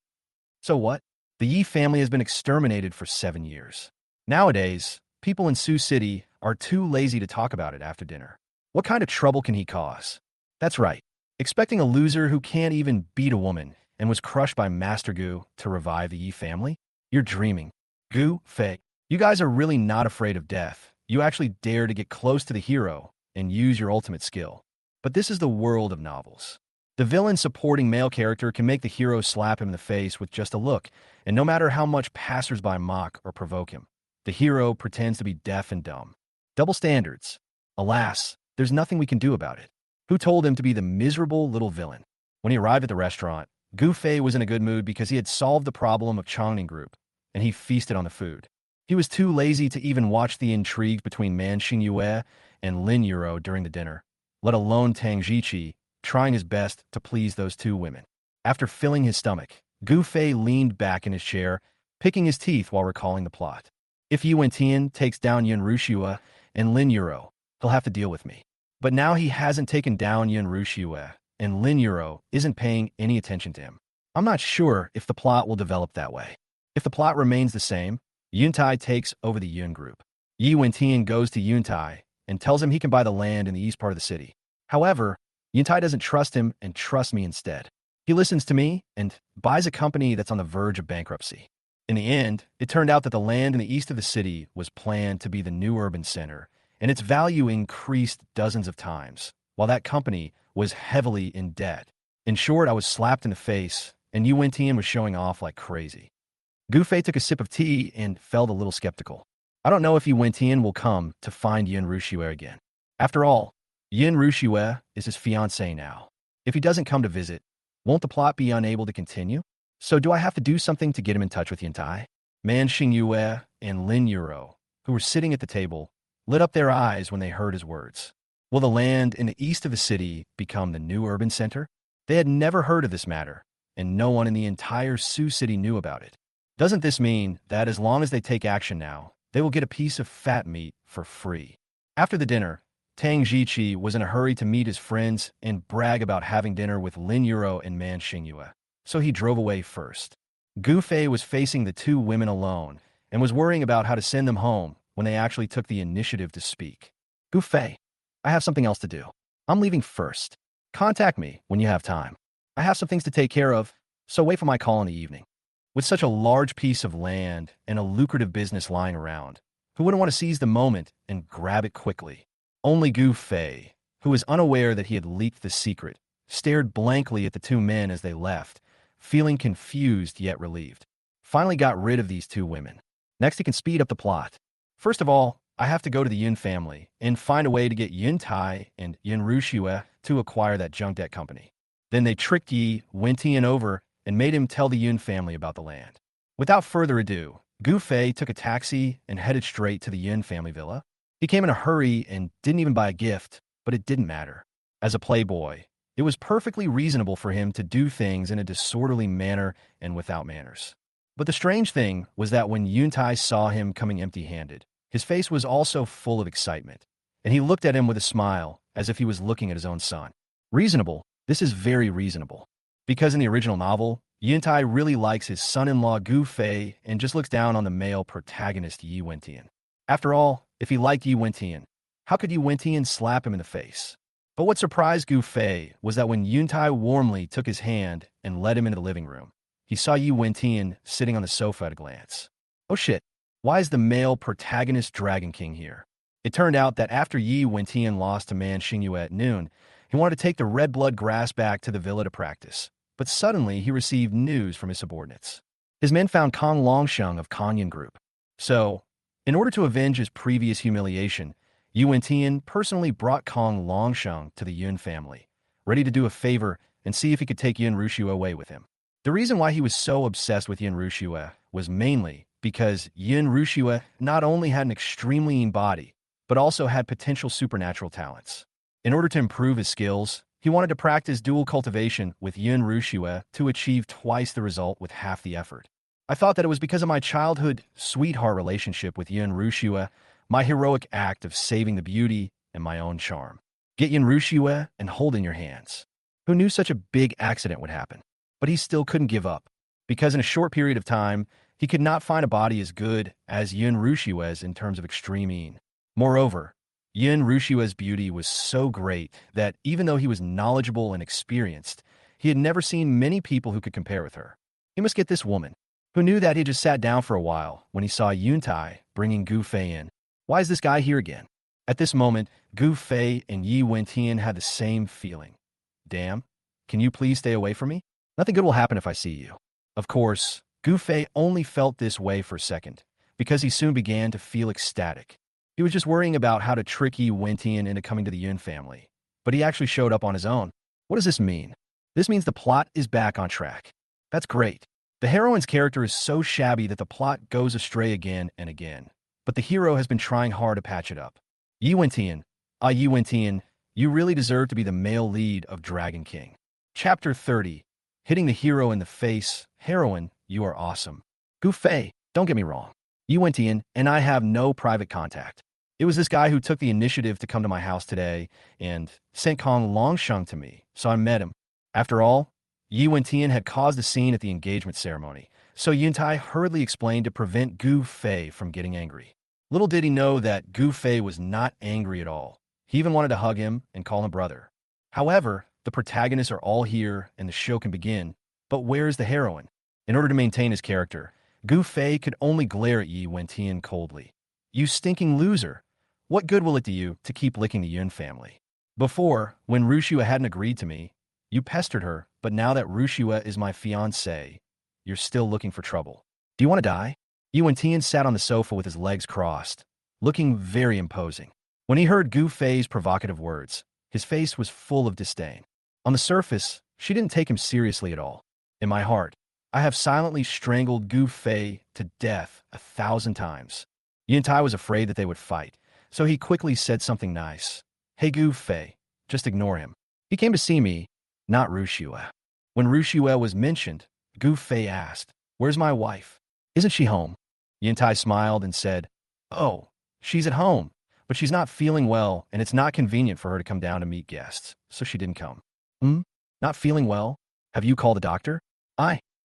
So what? The Yi family has been exterminated for 7 years. Nowadays, people in Sioux City are too lazy to talk about it after dinner. What kind of trouble can he cause? That's right. Expecting a loser who can't even beat a woman and was crushed by Master Gu to revive the Yi family? You're dreaming. Gu, Fei, you guys are really not afraid of death. You actually dare to get close to the hero and use your ultimate skill. But this is the world of novels. The villain supporting male character can make the hero slap him in the face with just a look, and no matter how much passersby mock or provoke him, the hero pretends to be deaf and dumb. Double standards. Alas, there's nothing we can do about it. Who told him to be the miserable little villain? When he arrived at the restaurant, Gu Fei was in a good mood because he had solved the problem of Chongning Group, and he feasted on the food. He was too lazy to even watch the intrigue between Man Xingyue and Lin Yuro during the dinner, let alone Tang Jiqi, trying his best to please those two women. After filling his stomach, Gu Fei leaned back in his chair, picking his teeth while recalling the plot. If Yi Wentian takes down Yun Rushua and Lin Yuro, he'll have to deal with me. But now he hasn't taken down Yun Rushua, and Lin Yuro isn't paying any attention to him. I'm not sure if the plot will develop that way. If the plot remains the same, Yuntai takes over the Yun group. Yi Wentian goes to Yuntai and tells him he can buy the land in the east part of the city. However, Yuntai doesn't trust him and trusts me instead. He listens to me and buys a company that's on the verge of bankruptcy. In the end, it turned out that the land in the east of the city was planned to be the new urban center, and its value increased dozens of times, while that company was heavily in debt. In short, I was slapped in the face, and Yi Wentian was showing off like crazy. Gu Fei took a sip of tea and felt a little skeptical. I don't know if Yi Wentian will come to find Yun Rushue again. After all, Yun Rushue is his fiancée now. If he doesn't come to visit, won't the plot be unable to continue? So do I have to do something to get him in touch with Yuntai? Man Xingyue and Lin Yuro, who were sitting at the table, lit up their eyes when they heard his words. Will the land in the east of the city become the new urban center? They had never heard of this matter, and no one in the entire Sioux City knew about it. Doesn't this mean that as long as they take action now, they will get a piece of fat meat for free? After the dinner, Tang Jiqi was in a hurry to meet his friends and brag about having dinner with Lin Yuro and Man Xingyue, so he drove away first. Gu Fei was facing the two women alone and was worrying about how to send them home when they actually took the initiative to speak. Gu Fei, I have something else to do. I'm leaving first. Contact me when you have time. I have some things to take care of, so wait for my call in the evening. With such a large piece of land and a lucrative business lying around, who wouldn't want to seize the moment and grab it quickly? Only Gu Fei, who was unaware that he had leaked the secret, stared blankly at the two men as they left, feeling confused yet relieved. Finally got rid of these two women. Next, he can speed up the plot. First of all, I have to go to the Yun family and find a way to get Yuntai and Yun Rushue to acquire that junk debt company. Then they tricked Yi Wentian over and made him tell the Yun family about the land. Without further ado, Gu Fei took a taxi and headed straight to the Yun family villa. He came in a hurry and didn't even buy a gift, but it didn't matter. As a playboy, it was perfectly reasonable for him to do things in a disorderly manner and without manners. But the strange thing was that when Yuntai saw him coming empty-handed, his face was also full of excitement, and he looked at him with a smile as if he was looking at his own son. Reasonable? This is very reasonable. Because in the original novel, Yuntai really likes his son-in-law Gu Fei and just looks down on the male protagonist Yi Wentian. After all, if he liked Yi Wentian, how could Yi Wentian slap him in the face? But what surprised Gu Fei was that when Yuntai warmly took his hand and led him into the living room, he saw Yi Wentian sitting on the sofa at a glance. Oh shit, why is the male protagonist Dragon King here? It turned out that after Yi Wentian lost to Man Xingyue at noon, he wanted to take the red blood grass back to the villa to practice. But suddenly he received news from his subordinates. His men found Kong Longsheng of Kanyan Group. So, in order to avenge his previous humiliation, Yi Wentian personally brought Kong Longsheng to the Yun family, ready to do a favor and see if he could take Yun Rushue away with him. The reason why he was so obsessed with Yun Rushue was mainly because Yin Rushua not only had an extremely lean body, but also had potential supernatural talents. In order to improve his skills, he wanted to practice dual cultivation with Yin Rushua to achieve twice the result with half the effort. I thought that it was because of my childhood sweetheart relationship with Yin Rushua, my heroic act of saving the beauty and my own charm. Get Yin Rushua and hold in your hands. Who knew such a big accident would happen? But he still couldn't give up, because in a short period of time, he could not find a body as good as Yin Rushua's in terms of extreme mean. Moreover, Yin Rushua's beauty was so great that even though he was knowledgeable and experienced, he had never seen many people who could compare with her. He must get this woman, who knew that he just sat down for a while when he saw Yuntai bringing Gu Fei in. Why is this guy here again? At this moment, Gu Fei and Yi Wentian had the same feeling. Damn, can you please stay away from me? Nothing good will happen if I see you. Of course, Gu Fei only felt this way for a second, because he soon began to feel ecstatic. He was just worrying about how to trick Yi Wentian into coming to the Yun family, but he actually showed up on his own. What does this mean? This means the plot is back on track. That's great. The heroine's character is so shabby that the plot goes astray again and again, but the hero has been trying hard to patch it up. Yi Wentian, Yi Wentian, you really deserve to be the male lead of Dragon King. Chapter 30. Hitting the hero in the face. Heroine, you are awesome. Gu Fei, don't get me wrong. Yi Wentian and I have no private contact. It was this guy who took the initiative to come to my house today and sent Kong Longsheng to me, so I met him. After all, Yi Wentian had caused a scene at the engagement ceremony, so Yuntai hurriedly explained to prevent Gu Fei from getting angry. Little did he know that Gu Fei was not angry at all. He even wanted to hug him and call him brother. However, the protagonists are all here and the show can begin, but where is the heroine? In order to maintain his character, Gu Fei could only glare at Yi Wentian coldly. You stinking loser! What good will it do you to keep licking the Yun family? Before, when Rushua hadn't agreed to me, you pestered her, but now that Rushua is my fiancé, you're still looking for trouble. Do you want to die? Yi Wentian sat on the sofa with his legs crossed, looking very imposing. When he heard Gu Fei's provocative words, his face was full of disdain. On the surface, she didn't take him seriously at all. In my heart, I have silently strangled Gu Fei to death 1,000 times. Yuntai was afraid that they would fight, so he quickly said something nice. Hey Gu Fei, just ignore him. He came to see me, not Rushua. When Rushua was mentioned, Gu Fei asked, where's my wife? Isn't she home? Yuntai smiled and said, oh, she's at home, but she's not feeling well and it's not convenient for her to come down to meet guests, so she didn't come. Not feeling well? Have you called a doctor?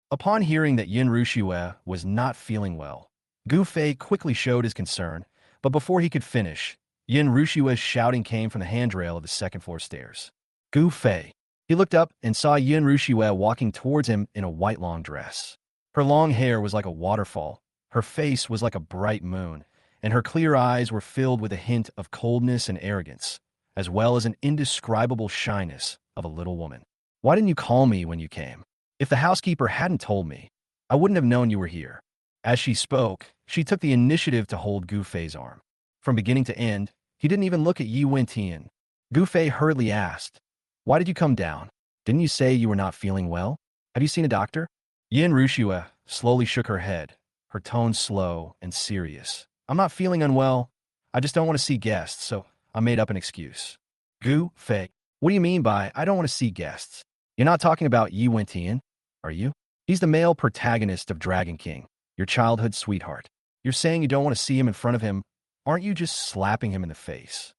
Upon hearing that Yin Rushua was not feeling well, Gu Fei quickly showed his concern, but before he could finish, Yin Rushua's shouting came from the handrail of the second-floor stairs. Gu Fei. He looked up and saw Yin Rushua walking towards him in a white long dress. Her long hair was like a waterfall, her face was like a bright moon, and her clear eyes were filled with a hint of coldness and arrogance, as well as an indescribable shyness of a little woman. Why didn't you call me when you came? If the housekeeper hadn't told me, I wouldn't have known you were here. As she spoke, she took the initiative to hold Gu Fei's arm. From beginning to end, he didn't even look at Yi Wentian. Gu Fei hurriedly asked, why did you come down? Didn't you say you were not feeling well? Have you seen a doctor? Yin Rushua slowly shook her head, her tone slow and serious. I'm not feeling unwell. I just don't want to see guests, so I made up an excuse. Gu Fei, what do you mean by I don't want to see guests? You're not talking about Yi Wentian, are you? He's the male protagonist of Dragon King, your childhood sweetheart. You're saying you don't want to see him in front of him. Aren't you just slapping him in the face?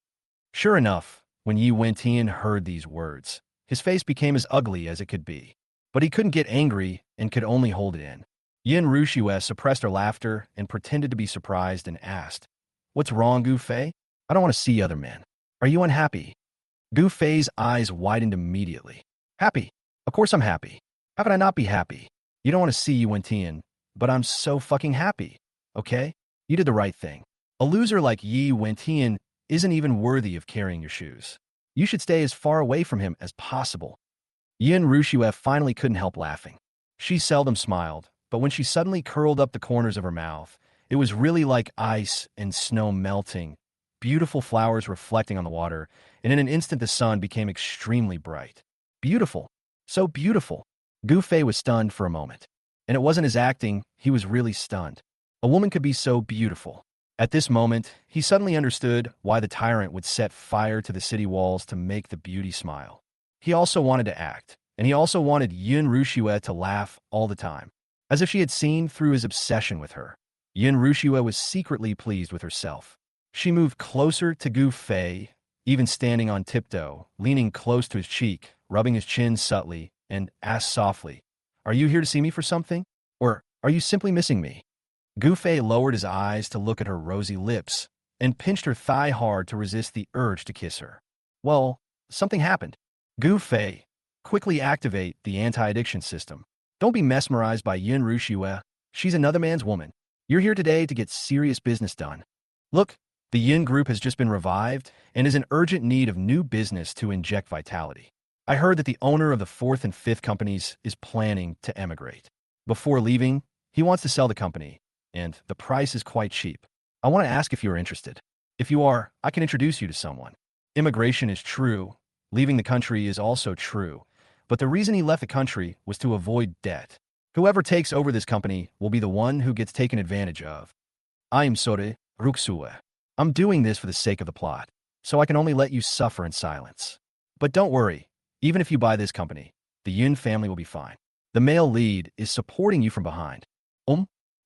Sure enough, when Yi Wentian heard these words, his face became as ugly as it could be. But he couldn't get angry and could only hold it in. Yin Rushua suppressed her laughter and pretended to be surprised and asked, what's wrong, Gu Fei? I don't want to see other men. Are you unhappy? Gu Fei's eyes widened immediately. Happy? Of course I'm happy. How could I not be happy? You don't want to see Yi Wentian, but I'm so fucking happy. Okay? You did the right thing. A loser like Yi Wentian isn't even worthy of carrying your shoes. You should stay as far away from him as possible. Yin Rushua finally couldn't help laughing. She seldom smiled, but when she suddenly curled up the corners of her mouth, it was really like ice and snow melting, beautiful flowers reflecting on the water, and in an instant the sun became extremely bright. Beautiful. So beautiful. Gu Fei was stunned for a moment. And it wasn't his acting, he was really stunned. A woman could be so beautiful. At this moment, he suddenly understood why the tyrant would set fire to the city walls to make the beauty smile. He also wanted to act, and he also wanted Yun Rushue to laugh all the time, as if she had seen through his obsession with her. Yun Rushue was secretly pleased with herself. She moved closer to Gu Fei, even standing on tiptoe, leaning close to his cheek, rubbing his chin subtly, and asked softly, "Are you here to see me for something? Or are you simply missing me?" Gu Fei lowered his eyes to look at her rosy lips and pinched her thigh hard to resist the urge to kiss her. Well, something happened. Gu Fei, quickly activate the anti-addiction system. Don't be mesmerized by Yun Rushue. She's another man's woman. You're here today to get serious business done. Look, the Yin group has just been revived and is in urgent need of new business to inject vitality. I heard that the owner of the fourth and fifth companies is planning to emigrate. Before leaving, he wants to sell the company, and the price is quite cheap. I want to ask if you're interested. If you are, I can introduce you to someone. Immigration is true. Leaving the country is also true. But the reason he left the country was to avoid debt. Whoever takes over this company will be the one who gets taken advantage of. I am Sore Ruksue. I'm doing this for the sake of the plot, so I can only let you suffer in silence. But don't worry, even if you buy this company, the Yun family will be fine. The male lead is supporting you from behind.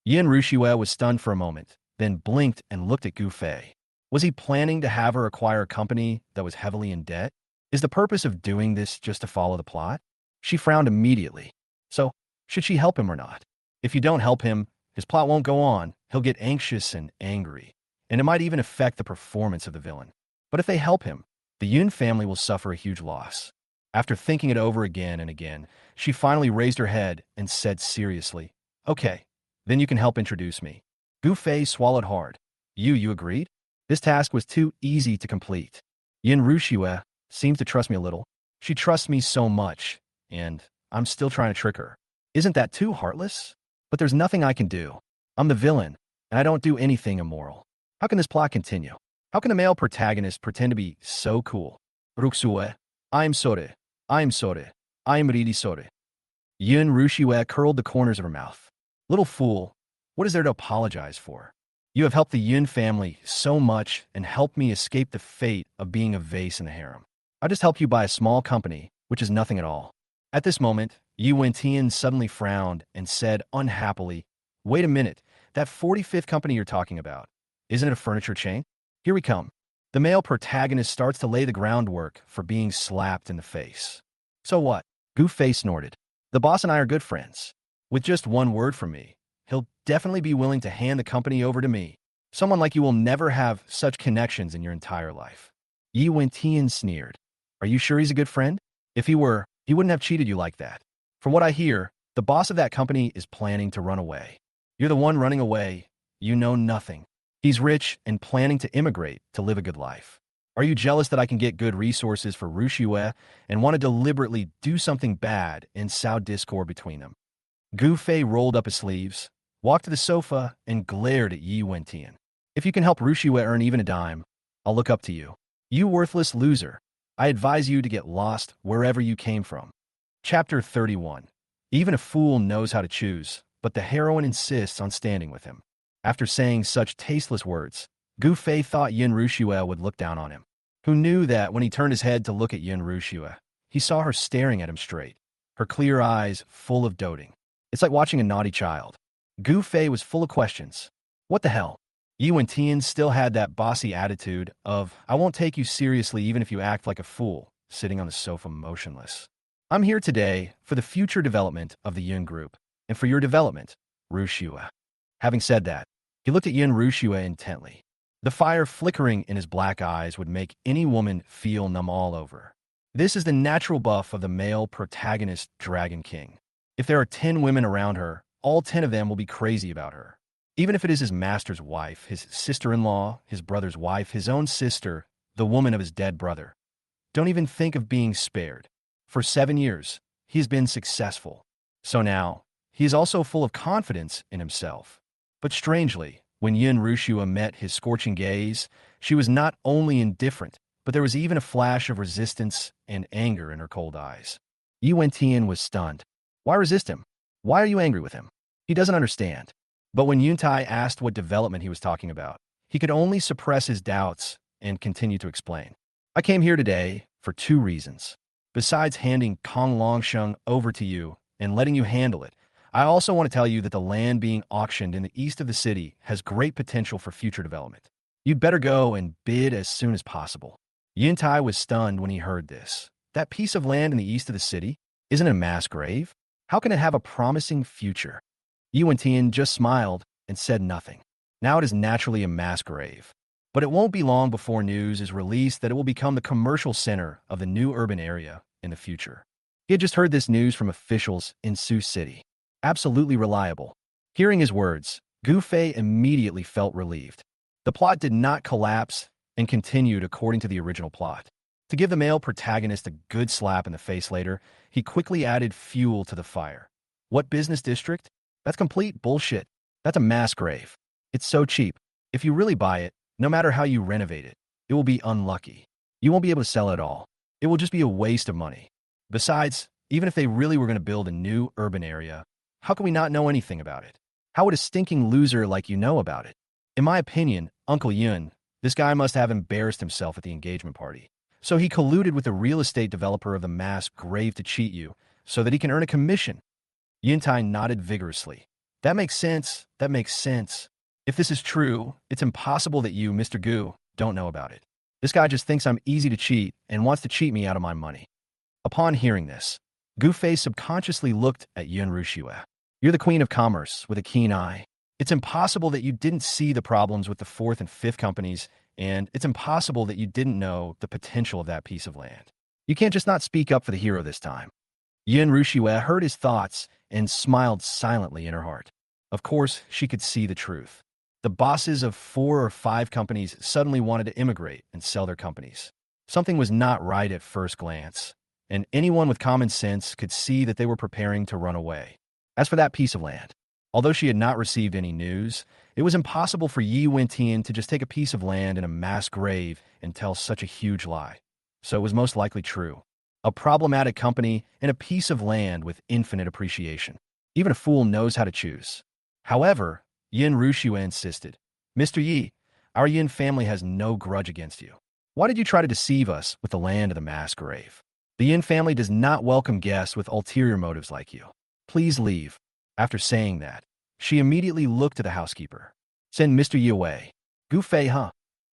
Yin Rushue was stunned for a moment, then blinked and looked at Gu Fei. Was he planning to have her acquire a company that was heavily in debt? Is the purpose of doing this just to follow the plot? She frowned immediately. So, should she help him or not? If you don't help him, his plot won't go on. He'll get anxious and angry, and it might even affect the performance of the villain. But if they help him, the Yun family will suffer a huge loss. After thinking it over again and again, she finally raised her head and said seriously, "Okay, then you can help introduce me." Gu Fei swallowed hard. You agreed? This task was too easy to complete. Yin Rushue seems to trust me a little. She trusts me so much, and I'm still trying to trick her. Isn't that too heartless? But there's nothing I can do. I'm the villain, and I don't do anything immoral. How can this plot continue? How can a male protagonist pretend to be so cool? Ruksue, I'm sorry. I'm sorry. I'm really sorry. Yun Rushue curled the corners of her mouth. Little fool, what is there to apologize for? You have helped the Yun family so much and helped me escape the fate of being a vase in the harem. I just helped you buy a small company, which is nothing at all. At this moment, Yi Wentian suddenly frowned and said unhappily, "Wait a minute, that 45th company you're talking about, isn't it a furniture chain? Here we come." The male protagonist starts to lay the groundwork for being slapped in the face. So what? Gu Fei snorted. The boss and I are good friends. With just one word from me, he'll definitely be willing to hand the company over to me. Someone like you will never have such connections in your entire life. Yi Wentian sneered. Are you sure he's a good friend? If he were, he wouldn't have cheated you like that. From what I hear, the boss of that company is planning to run away. You're the one running away. You know nothing. He's rich and planning to immigrate to live a good life. Are you jealous that I can get good resources for Rushue and want to deliberately do something bad and sow discord between them? Gu Fei rolled up his sleeves, walked to the sofa, and glared at Yi Wentian. If you can help Rushue earn even a dime, I'll look up to you. You worthless loser. I advise you to get lost wherever you came from. Chapter 31. Even a fool knows how to choose, but the heroine insists on standing with him. After saying such tasteless words, Gu Fei thought Yin Rushue would look down on him. Who knew that when he turned his head to look at Yin Rushue, he saw her staring at him straight, her clear eyes full of doting. It's like watching a naughty child. Gu Fei was full of questions. What the hell? Yi Wentian still had that bossy attitude of, I won't take you seriously even if you act like a fool, sitting on the sofa motionless. I'm here today for the future development of the Yin group, and for your development, Rushue. Having said that, he looked at Yin Rushue intently. The fire flickering in his black eyes would make any woman feel numb all over. This is the natural buff of the male protagonist Dragon King. If there are 10 women around her, all 10 of them will be crazy about her. Even if it is his master's wife, his sister-in-law, his brother's wife, his own sister, the woman of his dead brother. Don't even think of being spared. For 7 years, he has been successful. So now, he is also full of confidence in himself. But strangely, when Yin Rushue met his scorching gaze, she was not only indifferent, but there was even a flash of resistance and anger in her cold eyes. Yi Wentian was stunned. Why resist him? Why are you angry with him? He doesn't understand. But when Yuntai asked what development he was talking about, he could only suppress his doubts and continue to explain. I came here today for two reasons. Besides handing Kong Longsheng over to you and letting you handle it, I also want to tell you that the land being auctioned in the east of the city has great potential for future development. You'd better go and bid as soon as possible. Yuntai was stunned when he heard this. That piece of land in the east of the city? Isn't it a mass grave? How can it have a promising future? Yu Wentian just smiled and said nothing. Now it is naturally a mass grave. But it won't be long before news is released that it will become the commercial center of the new urban area in the future. He had just heard this news from officials in Sioux City. Absolutely reliable. Hearing his words, Gu Fei immediately felt relieved. The plot did not collapse and continued according to the original plot. To give the male protagonist a good slap in the face later, he quickly added fuel to the fire. What business district? That's complete bullshit. That's a mass grave. It's so cheap. If you really buy it, no matter how you renovate it, it will be unlucky. You won't be able to sell it all. It will just be a waste of money. Besides, even if they really were going to build a new urban area, how can we not know anything about it? How would a stinking loser like you know about it? In my opinion, Uncle Yun, this guy must have embarrassed himself at the engagement party. So he colluded with the real estate developer of the mass grave to cheat you, so that he can earn a commission. Yuntai nodded vigorously. That makes sense. That makes sense. If this is true, it's impossible that you, Mr. Gu, don't know about it. This guy just thinks I'm easy to cheat and wants to cheat me out of my money. Upon hearing this, Gu Fei subconsciously looked at Yun Rushue. You're the queen of commerce with a keen eye. It's impossible that you didn't see the problems with the fourth and fifth companies, and it's impossible that you didn't know the potential of that piece of land. You can't just not speak up for the hero this time. Yun Rushue heard his thoughts and smiled silently in her heart. Of course, she could see the truth. The bosses of 4 or 5 companies suddenly wanted to immigrate and sell their companies. Something was not right at first glance, and anyone with common sense could see that they were preparing to run away. As for that piece of land, although she had not received any news, it was impossible for Yi Wentian to just take a piece of land in a mass grave and tell such a huge lie. So it was most likely true. A problematic company and a piece of land with infinite appreciation. Even a fool knows how to choose. However, Yin Rushue insisted, Mr. Yi, our Yin family has no grudge against you. Why did you try to deceive us with the land of the mass grave? The Yin family does not welcome guests with ulterior motives like you. Please leave. After saying that, she immediately looked to the housekeeper. Send Mr. Yi away. Gu Fei, huh?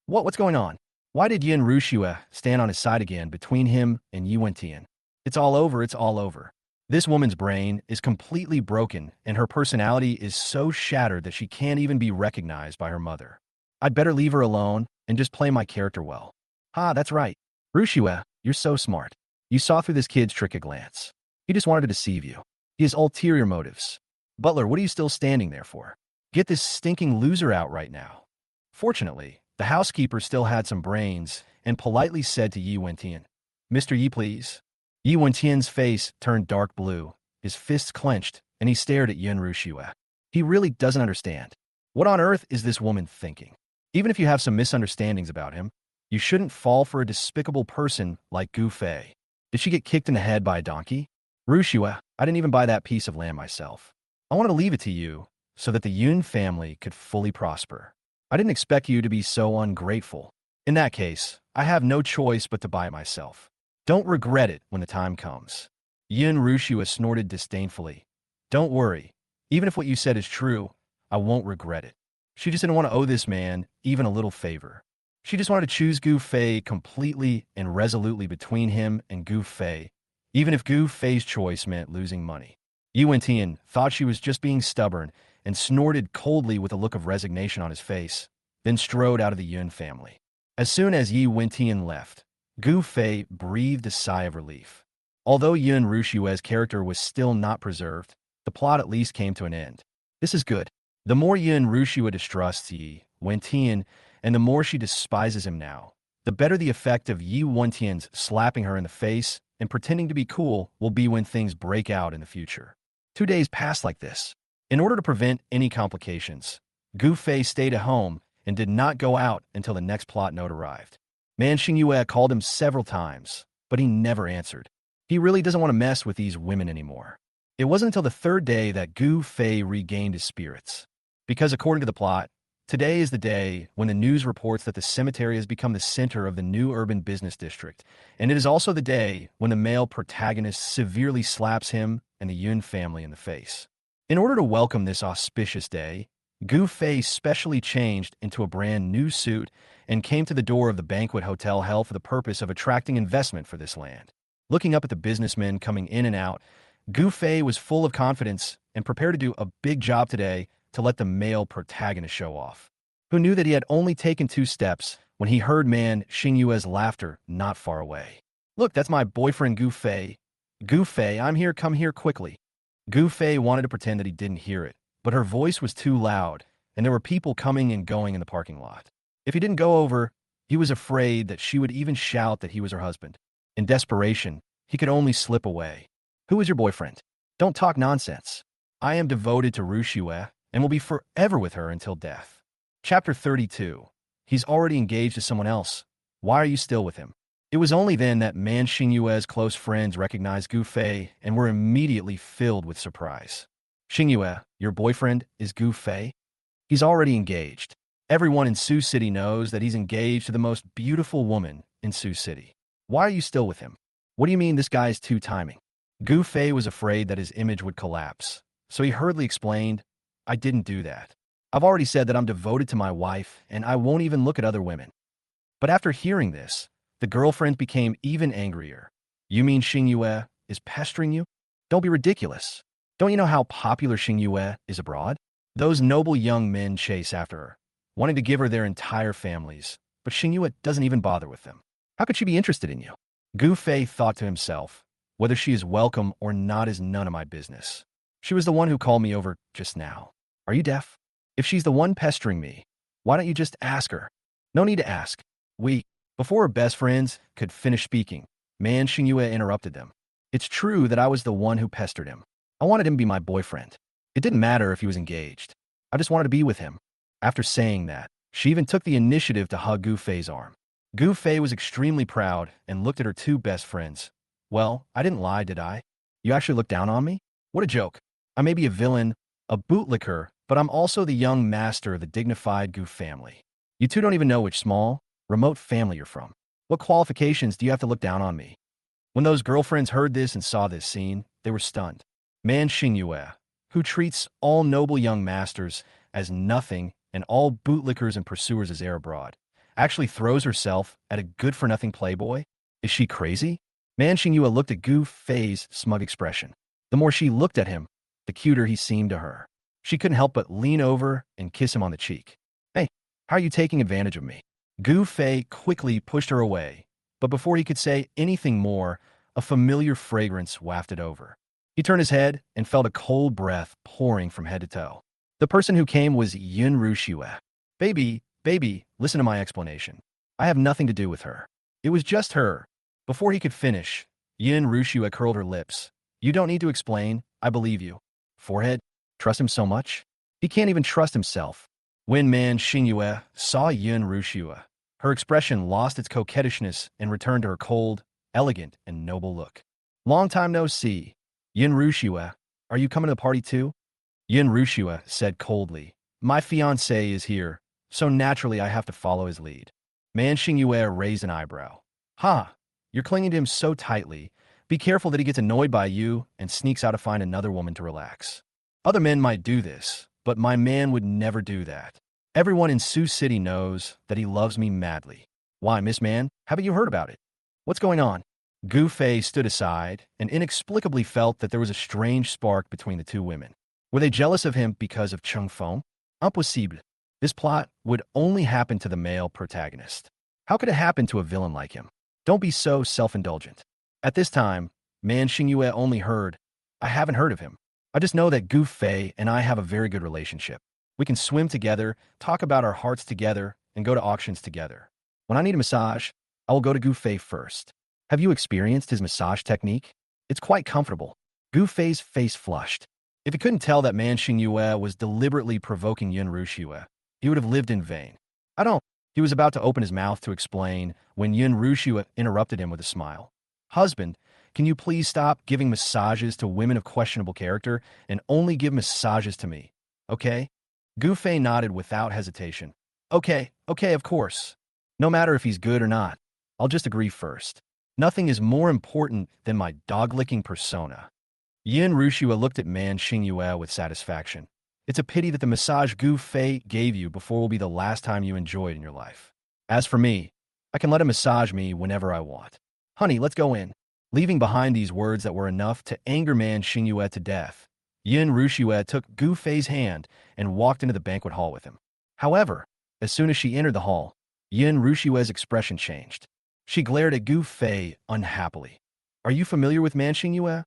What's going on? Why did Yin Rushue stand on his side again between him and Yi Wentian? It's all over, it's all over. This woman's brain is completely broken, and her personality is so shattered that she can't even be recognized by her mother. I'd better leave her alone and just play my character well. That's right. Rushue, you're so smart. You saw through this kid's trick at glance. He just wanted to deceive you. He has ulterior motives. Butler, what are you still standing there for? Get this stinking loser out right now. Fortunately, the housekeeper still had some brains and politely said to Yi Wentian, Mr. Yi, please. Yi Wentian's face turned dark blue, his fists clenched, and he stared at Yun Rushue. He really doesn't understand. What on earth is this woman thinking? Even if you have some misunderstandings about him, you shouldn't fall for a despicable person like Gu Fei. Did she get kicked in the head by a donkey? Rushue, I didn't even buy that piece of land myself. I wanted to leave it to you so that the Yun family could fully prosper. I didn't expect you to be so ungrateful. In that case, I have no choice but to buy it myself. Don't regret it when the time comes. Yun Rushue snorted disdainfully. Don't worry. Even if what you said is true, I won't regret it. She just didn't want to owe this man even a little favor. She just wanted to choose Gu Fei completely and resolutely between him and Gu Fei, even if Gu Fei's choice meant losing money. Yi Wentian thought she was just being stubborn and snorted coldly with a look of resignation on his face, then strode out of the Yun family. As soon as Yi Wentian left, Gu Fei breathed a sigh of relief. Although Yun Rushue's character was still not preserved, the plot at least came to an end. This is good. The more Yun Rushue distrusts Yi Wentian, and the more she despises him now, the better the effect of Yi Wentian's slapping her in the face and pretending to be cool will be when things break out in the future. 2 days passed like this. In order to prevent any complications, Gu Fei stayed at home and did not go out until the next plot note arrived. Man Xingyue called him several times, but he never answered. He really doesn't want to mess with these women anymore. It wasn't until the 3rd day that Gu Fei regained his spirits. Because according to the plot, today is the day when the news reports that the cemetery has become the center of the new urban business district, and it is also the day when the male protagonist severely slaps him and the Yun family in the face. In order to welcome this auspicious day, Gu Fei specially changed into a brand new suit and came to the door of the banquet hotel held for the purpose of attracting investment for this land. Looking up at the businessmen coming in and out, Gu Fei was full of confidence and prepared to do a big job today to let the male protagonist show off. Who knew that he had only taken 2 steps when he heard Man Xingyue's laughter not far away. "Look, that's my boyfriend Gu Fei. Gu Fei, I'm here, come here quickly." Gu Fei wanted to pretend that he didn't hear it, but her voice was too loud, and there were people coming and going in the parking lot. If he didn't go over, he was afraid that she would even shout that he was her husband. In desperation, he could only slip away. "Who is your boyfriend? Don't talk nonsense. I am devoted to Rushue and will be forever with her until death." Chapter 32. He's already engaged to someone else. Why are you still with him? It was only then that Man Xingyue's close friends recognized Gu Fei and were immediately filled with surprise. "Xingyue, your boyfriend is Gu Fei? He's already engaged. Everyone in Sioux City knows that he's engaged to the most beautiful woman in Sioux City. Why are you still with him? What do you mean this guy is two-timing?" Gu Fei was afraid that his image would collapse, so he hurriedly explained, "I didn't do that. I've already said that I'm devoted to my wife and I won't even look at other women." But after hearing this, the girlfriend became even angrier. "You mean Xingyue is pestering you? Don't be ridiculous. Don't you know how popular Xingyue is abroad? Those noble young men chase after her, wanting to give her their entire families, but Xingyue doesn't even bother with them. How could she be interested in you?" Gu Fei thought to himself, "Whether she is welcome or not is none of my business. She was the one who called me over just now. Are you deaf? If she's the one pestering me, why don't you just ask her?" "No need to ask. Before her best friends could finish speaking, Man Xingyue interrupted them. "It's true that I was the one who pestered him. I wanted him to be my boyfriend. It didn't matter if he was engaged. I just wanted to be with him." After saying that, she even took the initiative to hug Gu Fei's arm. Gu Fei was extremely proud and looked at her 2 best friends. "Well, I didn't lie, did I? You actually looked down on me? What a joke. I may be a villain, a bootlicker, but I'm also the young master of the dignified Gu family. You 2 don't even know which small, remote family you're from. What qualifications do you have to look down on me?" When those girlfriends heard this and saw this scene, they were stunned. Man Xingyue, who treats all noble young masters as nothing and all bootlickers and pursuers as air abroad, actually throws herself at a good-for-nothing playboy? Is she crazy? Man Xingyue looked at Gu Fei's smug expression. The more she looked at him, the cuter he seemed to her. She couldn't help but lean over and kiss him on the cheek. "Hey, how are you taking advantage of me?" Gu Fei quickly pushed her away, but before he could say anything more, a familiar fragrance wafted over. He turned his head and felt a cold breath pouring from head to toe. The person who came was Yun Rushue. Baby, listen to my explanation. I have nothing to do with her. It was just her." Before he could finish, Yun Rushue curled her lips. "You don't need to explain. I believe you." Forehead? Trust him so much? He can't even trust himself. When Man Xingyue saw Yun Rushue, her expression lost its coquettishness and returned to her cold, elegant, and noble look. "Long time no see. Yun Rushue, are you coming to the party too?" Yun Rushue said coldly, "My fiancé is here, so naturally I have to follow his lead." Man Xingyue raised an eyebrow. "Ha, you're clinging to him so tightly. Be careful that he gets annoyed by you and sneaks out to find another woman to relax. Other men might do this, but my man would never do that. Everyone in Sioux City knows that he loves me madly. Why, Miss Man, haven't you heard about it? What's going on?" Gu Fei stood aside and inexplicably felt that there was a strange spark between the 2 women. Were they jealous of him because of Chung Feng? Impossible. This plot would only happen to the male protagonist. How could it happen to a villain like him? Don't be so self-indulgent. At this time, Man Xingyue only heard, "I haven't heard of him. I just know that Gu Fei and I have a very good relationship. We can swim together, talk about our hearts together, and go to auctions together. When I need a massage, I will go to Gu Fei first. Have you experienced his massage technique? It's quite comfortable." Gu Fei's face flushed. If he couldn't tell that Man Xingyue was deliberately provoking Yun Rushue, he would have lived in vain. "I don't." He was about to open his mouth to explain when Yun Rushue interrupted him with a smile. "Husband, can you please stop giving massages to women of questionable character and only give massages to me, okay?" Gu Fei nodded without hesitation. Okay, of course. No matter if he's good or not. I'll just agree first. Nothing is more important than my dog-licking persona. Yin Rushua looked at Man Xingyue with satisfaction. It's a pity that the massage Gu Fei gave you before will be the last time you enjoy it in your life. As for me, I can let him massage me whenever I want. Honey, let's go in. Leaving behind these words that were enough to anger Man Xingyue to death, Yin Rushua took Gu Fei's hand and walked into the banquet hall with him. However, as soon as she entered the hall, Yin Rushua's expression changed. She glared at Gu Fei unhappily. Are you familiar with Man Xingyue?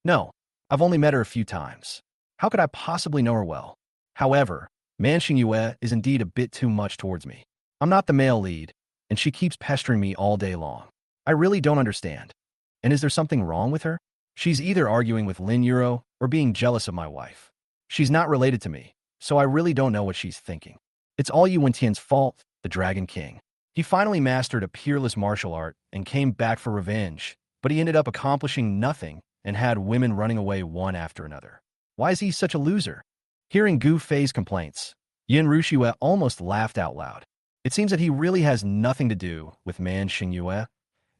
No, I've only met her a few times. How could I possibly know her well? However, Man Xingyue is indeed a bit too much towards me. I'm not the male lead, and she keeps pestering me all day long. I really don't understand. And is there something wrong with her? She's either arguing with Lin Euro or being jealous of my wife. She's not related to me, so I really don't know what she's thinking. It's all Yu Wentian's fault, the Dragon King. He finally mastered a peerless martial art and came back for revenge, but he ended up accomplishing nothing and had women running away one after another. Why is he such a loser? Hearing Gu Fei's complaints, Yin Rushua almost laughed out loud. It seems that he really has nothing to do with Man Xingyue,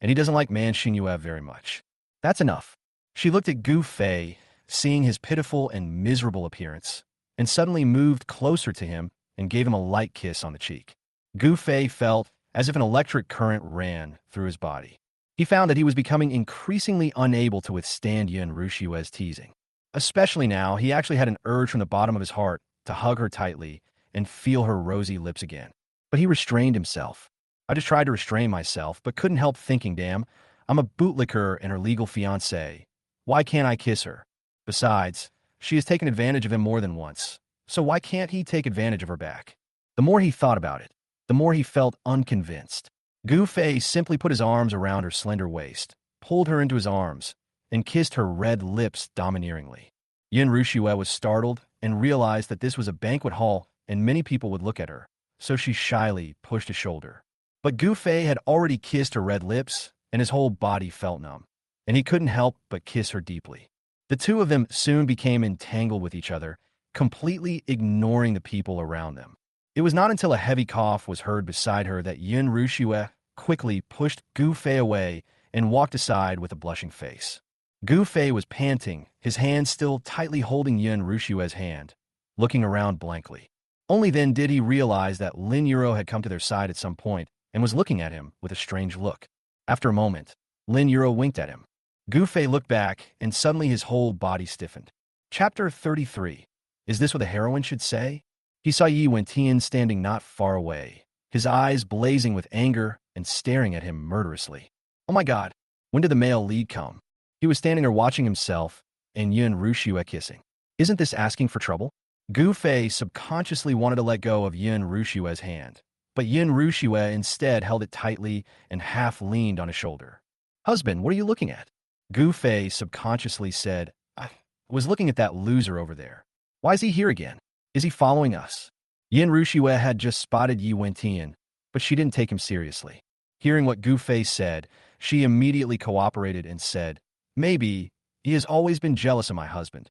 and he doesn't like Man Xingyue very much. That's enough. She looked at Gu Fei, seeing his pitiful and miserable appearance, and suddenly moved closer to him and gave him a light kiss on the cheek. Gu Fei felt as if an electric current ran through his body. He found that he was becoming increasingly unable to withstand Yin Rushua's teasing. Especially now, he actually had an urge from the bottom of his heart to hug her tightly and feel her rosy lips again. But he restrained himself. I just tried to restrain myself, but couldn't help thinking, damn, I'm a bootlicker and her legal fiancé. Why can't I kiss her? Besides, she has taken advantage of him more than once, so why can't he take advantage of her back? The more he thought about it, the more he felt unconvinced. Gu Fei simply put his arms around her slender waist, pulled her into his arms, and kissed her red lips domineeringly. Yin Rushua was startled and realized that this was a banquet hall and many people would look at her, so she shyly pushed a shoulder. But Gu Fei had already kissed her red lips, and his whole body felt numb, and he couldn't help but kiss her deeply. The two of them soon became entangled with each other, completely ignoring the people around them. It was not until a heavy cough was heard beside her that Yin Rushua quickly pushed Gu Fei away and walked aside with a blushing face. Gu Fei was panting, his hand still tightly holding Yin Rushua's hand, looking around blankly. Only then did he realize that Lin Euro had come to their side at some point and was looking at him with a strange look. After a moment, Lin Euro winked at him. Gu Fei looked back, and suddenly his whole body stiffened. Chapter 33. Is this what a heroine should say? He saw Yi Wentian standing not far away, his eyes blazing with anger and staring at him murderously. Oh my god, when did the male lead come? He was standing there watching himself and Yin Rushua kissing. Isn't this asking for trouble? Gu Fei subconsciously wanted to let go of Yin Rushua's hand, but Yin Rushua instead held it tightly and half leaned on his shoulder. Husband, what are you looking at? Gu Fei subconsciously said, I was looking at that loser over there. Why is he here again? Is he following us? Yin Rushua had just spotted Yi Wentian, but she didn't take him seriously. Hearing what Gu Fei said, she immediately cooperated and said, maybe he has always been jealous of my husband.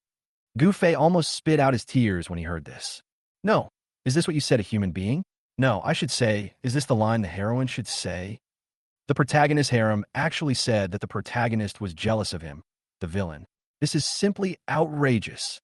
Gu Fei almost spit out his tears when he heard this. No, is this what you said, a human being? No, I should say, is this the line the heroine should say? The protagonist harem actually said that the protagonist was jealous of him, the villain. This is simply outrageous.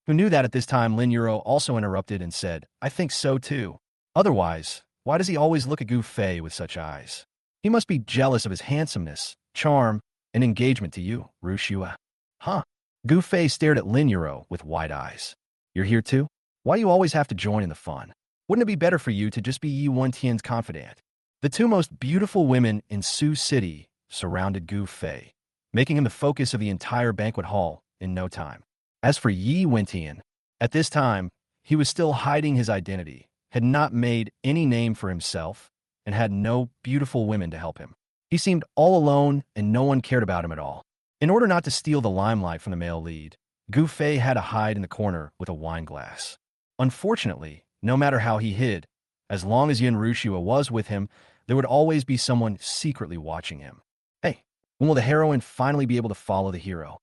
Who knew that at this time? Lin Euro also interrupted and said, I think so too. Otherwise, why does he always look at Gu Fei with such eyes? He must be jealous of his handsomeness, charm, and engagement to you, Rushua. Huh? Gu Fei stared at Lin Euro with wide eyes. You're here too? Why do you always have to join in the fun? Wouldn't it be better for you to just be Yi Wentian's confidant? The two most beautiful women in Sioux City surrounded Gu Fei, making him the focus of the entire banquet hall in no time. As for Yi Wentian, at this time, he was still hiding his identity, had not made any name for himself, and had no beautiful women to help him. He seemed all alone, and no one cared about him at all. In order not to steal the limelight from the male lead, Gu Fei had to hide in the corner with a wine glass. Unfortunately, no matter how he hid, as long as Yin Rushua was with him, there would always be someone secretly watching him. Hey, when will the heroine finally be able to follow the hero?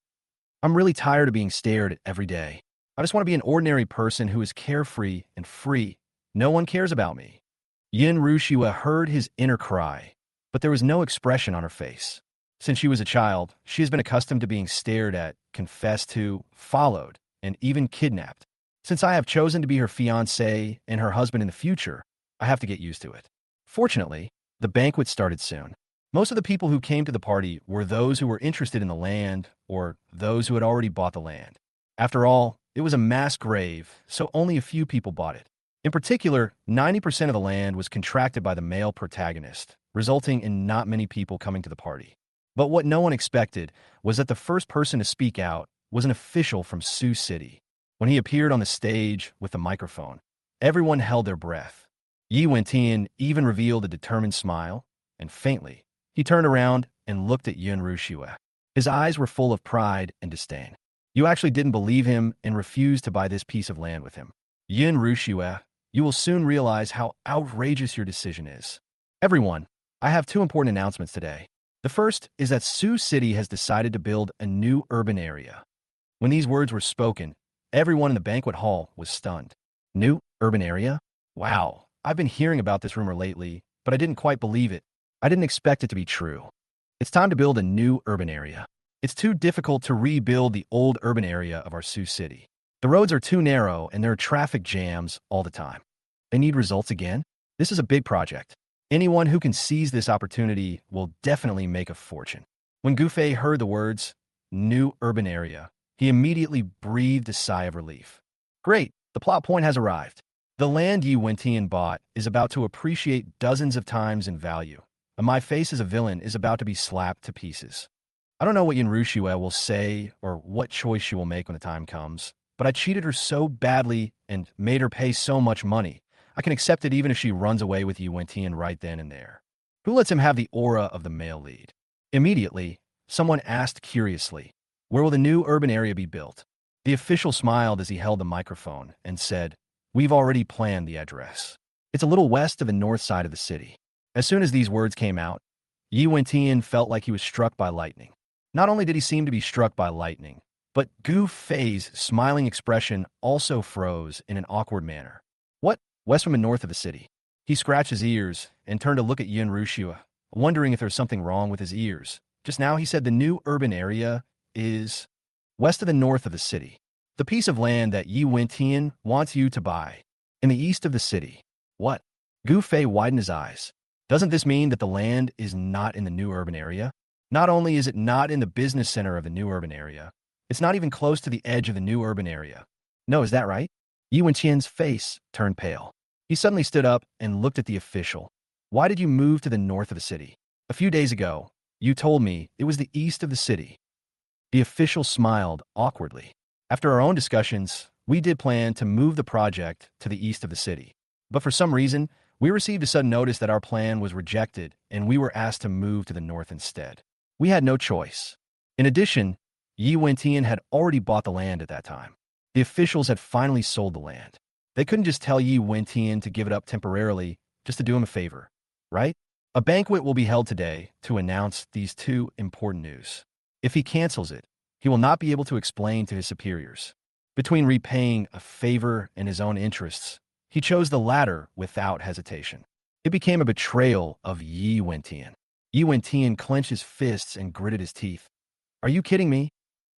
I'm really tired of being stared at every day. I just want to be an ordinary person who is carefree and free. No one cares about me. Yin Rushua heard his inner cry, but there was no expression on her face. Since she was a child, she has been accustomed to being stared at, confessed to, followed, and even kidnapped. Since I have chosen to be her fiancé and her husband in the future, I have to get used to it. Fortunately, the banquet started soon. Most of the people who came to the party were those who were interested in the land or those who had already bought the land. After all, it was a mass grave, so only a few people bought it. In particular, 90% of the land was contracted by the male protagonist, resulting in not many people coming to the party. But what no one expected was that the first person to speak out was an official from Sioux City. When he appeared on the stage with the microphone, everyone held their breath. Yi Wentian even revealed a determined smile, and faintly, he turned around and looked at Yun Rushua. His eyes were full of pride and disdain. You actually didn't believe him and refused to buy this piece of land with him. Yun Rushua, you will soon realize how outrageous your decision is. Everyone, I have two important announcements today. The first is that Sioux City has decided to build a new urban area. When these words were spoken, everyone in the banquet hall was stunned. New urban area? Wow, I've been hearing about this rumor lately, but I didn't quite believe it. I didn't expect it to be true. It's time to build a new urban area. It's too difficult to rebuild the old urban area of our Sioux City. The roads are too narrow and there are traffic jams all the time. They need results again? This is a big project. Anyone who can seize this opportunity will definitely make a fortune. When Gufei heard the words, new urban area, he immediately breathed a sigh of relief. Great, the plot point has arrived. The land Yi Wentian bought is about to appreciate dozens of times in value, and my face as a villain is about to be slapped to pieces. I don't know what Yin Rushua will say or what choice she will make when the time comes, but I cheated her so badly and made her pay so much money. I can accept it even if she runs away with Yi Wentian right then and there. Who lets him have the aura of the male lead? Immediately, someone asked curiously, where will the new urban area be built? The official smiled as he held the microphone and said, we've already planned the address. It's a little west of the north side of the city. As soon as these words came out, Yi Wentian felt like he was struck by lightning. Not only did he seem to be struck by lightning, but Gu Fei's smiling expression also froze in an awkward manner. What? West from and north of the city? He scratched his ears and turned to look at Yin Rushua, wondering if there was something wrong with his ears. Just now he said the new urban area is west of the north of the city. The piece of land that Yi Wentian wants you to buy. In the east of the city. What? Gu Fei widened his eyes. Doesn't this mean that the land is not in the new urban area? Not only is it not in the business center of the new urban area, it's not even close to the edge of the new urban area. No, is that right? Yi Wentian's face turned pale. He suddenly stood up and looked at the official. Why did you move to the north of the city? A few days ago, you told me it was the east of the city. The official smiled awkwardly. After our own discussions, we did plan to move the project to the east of the city. But for some reason, we received a sudden notice that our plan was rejected and we were asked to move to the north instead. We had no choice. In addition, Yi Wentian had already bought the land at that time. The officials had finally sold the land. They couldn't just tell Yi Wentian to give it up temporarily just to do him a favor, right? A banquet will be held today to announce these two important news. If he cancels it, he will not be able to explain to his superiors. Between repaying a favor and his own interests, he chose the latter without hesitation. It became a betrayal of Yi Wentian. Yi Wentian clenched his fists and gritted his teeth. Are you kidding me?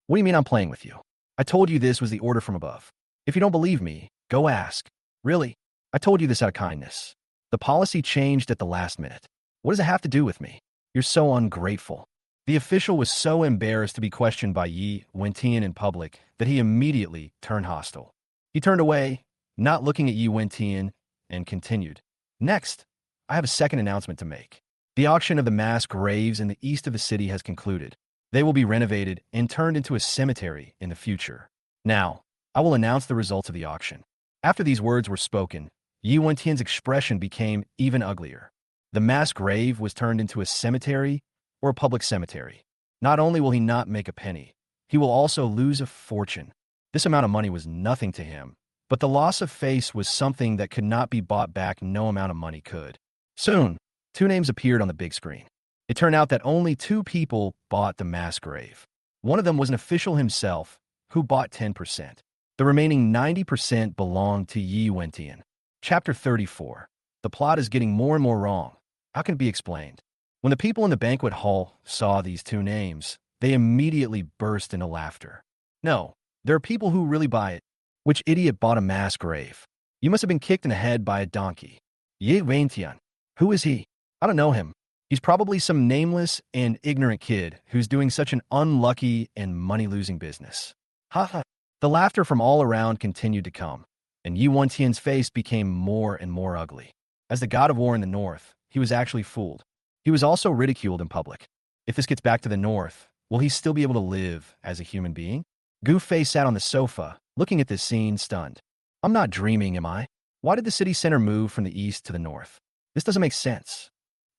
What do you mean I'm playing with you? I told you this was the order from above. If you don't believe me, go ask. Really? I told you this out of kindness. The policy changed at the last minute. What does it have to do with me? You're so ungrateful. The official was so embarrassed to be questioned by Yi Wentian in public that he immediately turned hostile. He turned away, not looking at Yi Wentian, and continued. Next, I have a second announcement to make. The auction of the mass graves in the east of the city has concluded. They will be renovated and turned into a cemetery in the future. Now, I will announce the results of the auction. After these words were spoken, Yi Wentian's expression became even uglier. The mass grave was turned into a cemetery or a public cemetery. Not only will he not make a penny, he will also lose a fortune. This amount of money was nothing to him, but the loss of face was something that could not be bought back. No amount of money could. Soon, two names appeared on the big screen. It turned out that only two people bought the mass grave. One of them was an official himself, who bought 10%. The remaining 90% belonged to Yi Wentian. Chapter 34. The plot is getting more and more wrong. How can it be explained? When the people in the banquet hall saw these two names, they immediately burst into laughter. No, there are people who really buy it. Which idiot bought a mass grave? You must have been kicked in the head by a donkey. Yi Wentian. Who is he? I don't know him. He's probably some nameless and ignorant kid who's doing such an unlucky and money-losing business. Ha ha. The laughter from all around continued to come, and Yi Wentian's face became more and more ugly. As the god of war in the north, he was actually fooled. He was also ridiculed in public. If this gets back to the north, will he still be able to live as a human being? Gu Fei sat on the sofa, looking at this scene, stunned. I'm not dreaming, am I? Why did the city center move from the east to the north? This doesn't make sense.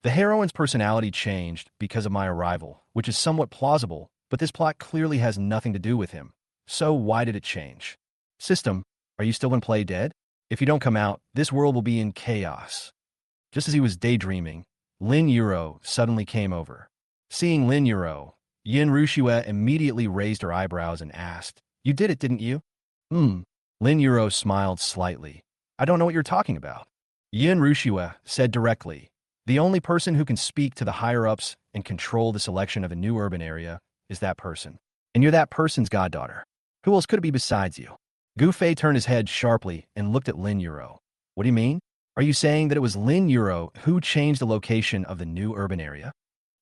The heroine's personality changed because of my arrival, which is somewhat plausible, but this plot clearly has nothing to do with him. So why did it change? System, are you still in play dead? If you don't come out, this world will be in chaos. Just as he was daydreaming, Lin Yuro suddenly came over. Seeing Lin Yuro, Yin Rushue immediately raised her eyebrows and asked, You did it, didn't you? Lin Yuro smiled slightly. I don't know what you're talking about. Yin Rushue said directly, The only person who can speak to the higher-ups and control the selection of a new urban area is that person. And you're that person's goddaughter. Who else could it be besides you? Gu Fei turned his head sharply and looked at Lin Yuro. What do you mean? Are you saying that it was Lin Yuro who changed the location of the new urban area?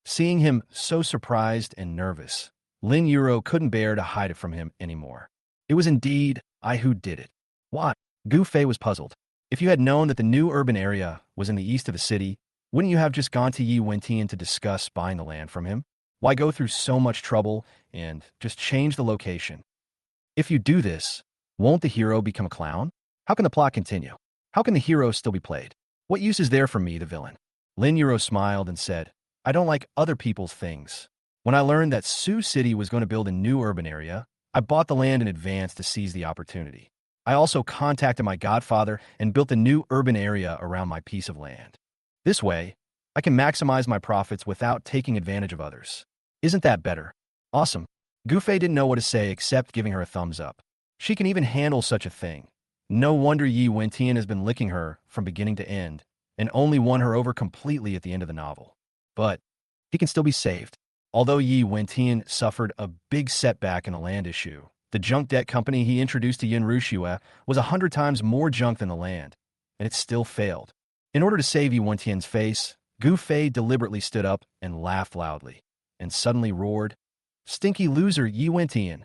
Seeing him so surprised and nervous, Lin Yuro couldn't bear to hide it from him anymore. It was indeed I who did it. What? Gu Fei was puzzled. If you had known that the new urban area was in the east of the city, wouldn't you have just gone to Yi Wentian to discuss buying the land from him? Why go through so much trouble and just change the location? If you do this, won't the hero become a clown? How can the plot continue? How can the hero still be played? What use is there for me, the villain? Lin Yuro smiled and said, I don't like other people's things. When I learned that Sioux City was going to build a new urban area, I bought the land in advance to seize the opportunity. I also contacted my godfather and built a new urban area around my piece of land. This way, I can maximize my profits without taking advantage of others. Isn't that better? Awesome. Gu Fei didn't know what to say except giving her a thumbs up. She can even handle such a thing. No wonder Yi Wentian has been licking her from beginning to end, and only won her over completely at the end of the novel. But he can still be saved. Although Yi Wentian suffered a big setback in the land issue, the junk debt company he introduced to Yin Rushue was 100 times more junk than the land, and it still failed. In order to save Yi Wentian's face, Gu Fei deliberately stood up and laughed loudly, and suddenly roared, Stinky loser, Yi Wentian.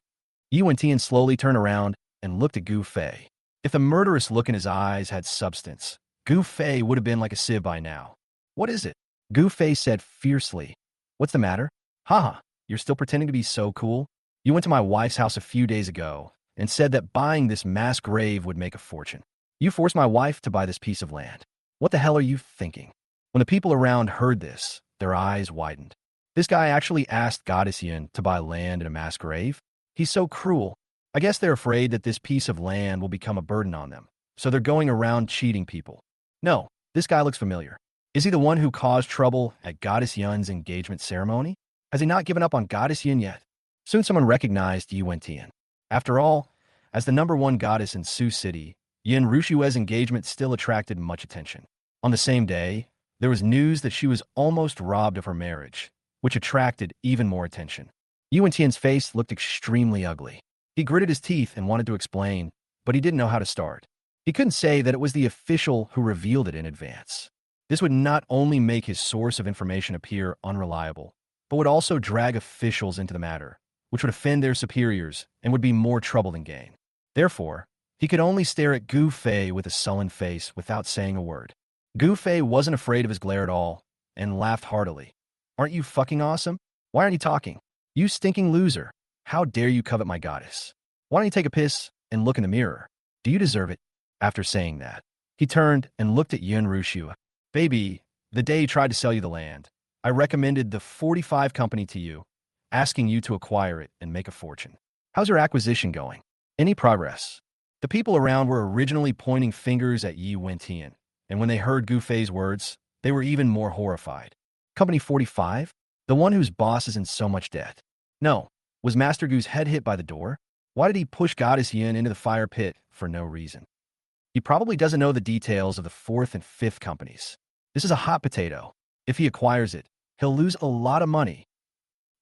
Yi Wentian slowly turned around and looked at Gu Fei. If the murderous look in his eyes had substance, Gu Fei would have been like a sieve by now. What is it? Gu Fei said fiercely. What's the matter? Haha, you're still pretending to be so cool? You went to my wife's house a few days ago and said that buying this mass grave would make a fortune. You forced my wife to buy this piece of land. What the hell are you thinking? When the people around heard this, their eyes widened. This guy actually asked Goddess Yin to buy land in a mass grave? He's so cruel. I guess they're afraid that this piece of land will become a burden on them, so they're going around cheating people. No, this guy looks familiar. Is he the one who caused trouble at Goddess Yin's engagement ceremony? Has he not given up on Goddess Yin yet? Soon someone recognized Yi Wentian. After all, as the #1 goddess in Sioux City, Yin Rushue's engagement still attracted much attention. On the same day, there was news that she was almost robbed of her marriage, which attracted even more attention. Yi Wentian's face looked extremely ugly. He gritted his teeth and wanted to explain, but he didn't know how to start. He couldn't say that it was the official who revealed it in advance. This would not only make his source of information appear unreliable, but would also drag officials into the matter, which would offend their superiors and would be more trouble than gain. Therefore, he could only stare at Gu Fei with a sullen face without saying a word. Gu Fei wasn't afraid of his glare at all and laughed heartily. Aren't you fucking awesome? Why aren't you talking? You stinking loser. How dare you covet my goddess? Why don't you take a piss and look in the mirror? Do you deserve it? After saying that, he turned and looked at Yin Rushua. Baby, the day he tried to sell you the land, I recommended the 45 company to you, asking you to acquire it and make a fortune. How's your acquisition going? Any progress? The people around were originally pointing fingers at Yi Wentian, and when they heard Gu Fei's words, they were even more horrified. Company 45? The one whose boss is in so much debt. No. Was Master Gu's head hit by the door? Why did he push Goddess Yin into the fire pit for no reason? He probably doesn't know the details of the fourth and fifth companies. This is a hot potato. If he acquires it, he'll lose a lot of money.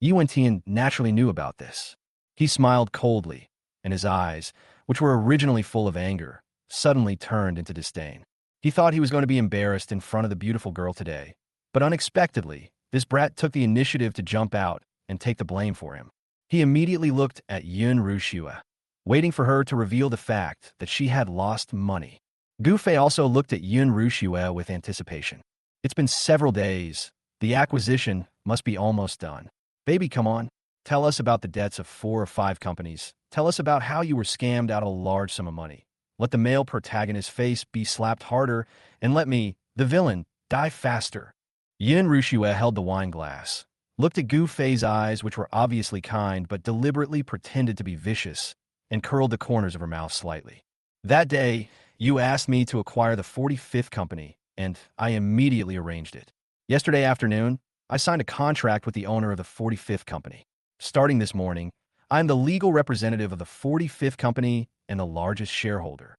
Yuan naturally knew about this. He smiled coldly, and his eyes, which were originally full of anger, suddenly turned into disdain. He thought he was going to be embarrassed in front of the beautiful girl today, but unexpectedly, this brat took the initiative to jump out and take the blame for him. He immediately looked at Yun Rushua, waiting for her to reveal the fact that she had lost money. Gu Fei also looked at Yun Rushua with anticipation. It's been several days. The acquisition must be almost done. Baby, come on. Tell us about the debts of 4 or 5 companies. Tell us about how you were scammed out of a large sum of money. Let the male protagonist's face be slapped harder, and let me, the villain, die faster. Yin Rushua held the wine glass, looked at Gu Fei's eyes, which were obviously kind but deliberately pretended to be vicious, and curled the corners of her mouth slightly. That day, you asked me to acquire the 45th company, and I immediately arranged it. Yesterday afternoon, I signed a contract with the owner of the 45th company. Starting this morning, I'm the legal representative of the 45th company and the largest shareholder.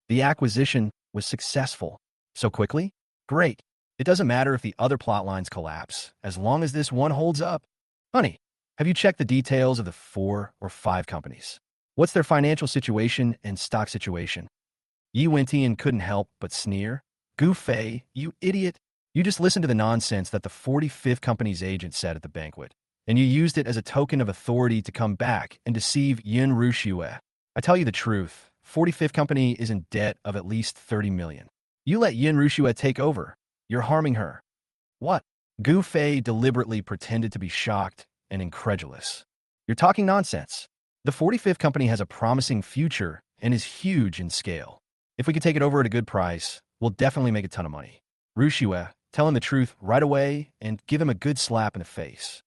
The acquisition was successful. So quickly? Great. It doesn't matter if the other plot lines collapse, as long as this one holds up. Honey, have you checked the details of the 4 or 5 companies? What's their financial situation and stock situation? Yi Wentian couldn't help but sneer. Gu Fei, you idiot. You just listened to the nonsense that the 45th company's agent said at the banquet, and you used it as a token of authority to come back and deceive Yin Rushua. I tell you the truth, 45th company is in debt of at least 30 million. You let Yin Rushua take over. You're harming her. What? Gu Fei deliberately pretended to be shocked and incredulous. You're talking nonsense. The 45th company has a promising future and is huge in scale. If we could take it over at a good price, we'll definitely make a ton of money. Rushua, tell him the truth right away and give him a good slap in the face.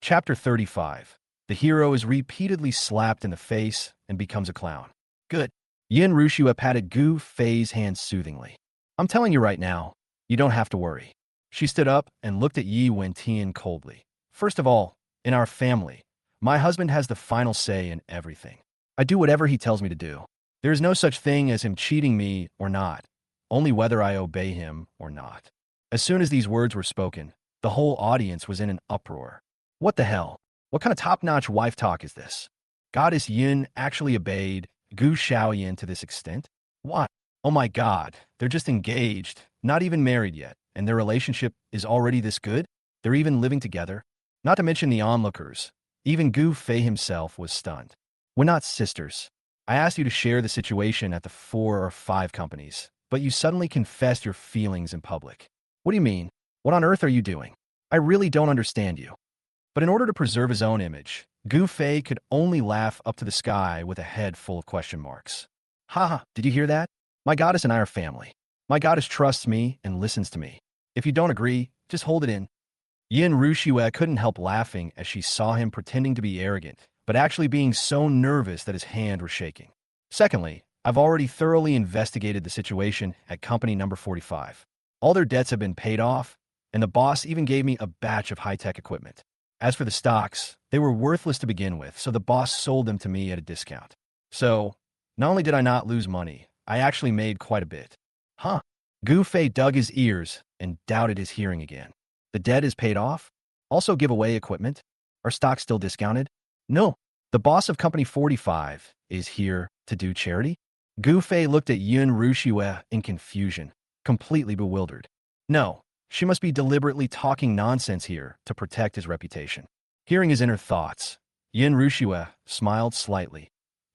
Chapter 35. The hero is repeatedly slapped in the face and becomes a clown. Good. Yin Rushua patted Gu Fei's hand soothingly. I'm telling you right now, you don't have to worry. She stood up and looked at Yi Wentian coldly. First of all, in our family, my husband has the final say in everything. I do whatever he tells me to do. There is no such thing as him cheating me or not, only whether I obey him or not. As soon as these words were spoken, the whole audience was in an uproar. What the hell? What kind of top-notch wife talk is this? Goddess Yin actually obeyed Gu Shaoyan to this extent? What? Oh my god, they're just engaged, not even married yet, and their relationship is already this good? They're even living together? Not to mention the onlookers. Even Gu Fei himself was stunned. We're not sisters. I asked you to share the situation at the 4 or 5 companies, but you suddenly confessed your feelings in public. What do you mean? What on earth are you doing? I really don't understand you. But in order to preserve his own image, Gu Fei could only laugh up to the sky with a head full of question marks. Haha, did you hear that? My goddess and I are family. My goddess trusts me and listens to me. If you don't agree, just hold it in. Yin Rushua couldn't help laughing as she saw him pretending to be arrogant, but actually being so nervous that his hand was shaking. Secondly, I've already thoroughly investigated the situation at company number 45. All their debts have been paid off, and the boss even gave me a batch of high-tech equipment. As for the stocks, they were worthless to begin with, so the boss sold them to me at a discount. So, not only did I not lose money, I actually made quite a bit. Huh? Gu Fei dug his ears and doubted his hearing again. The debt is paid off? Also give away equipment? Are stocks still discounted? No. The boss of company 45 is here to do charity? Gu Fei looked at Yun Rushua in confusion, completely bewildered. No, she must be deliberately talking nonsense here to protect his reputation. Hearing his inner thoughts, Yin Rushua smiled slightly.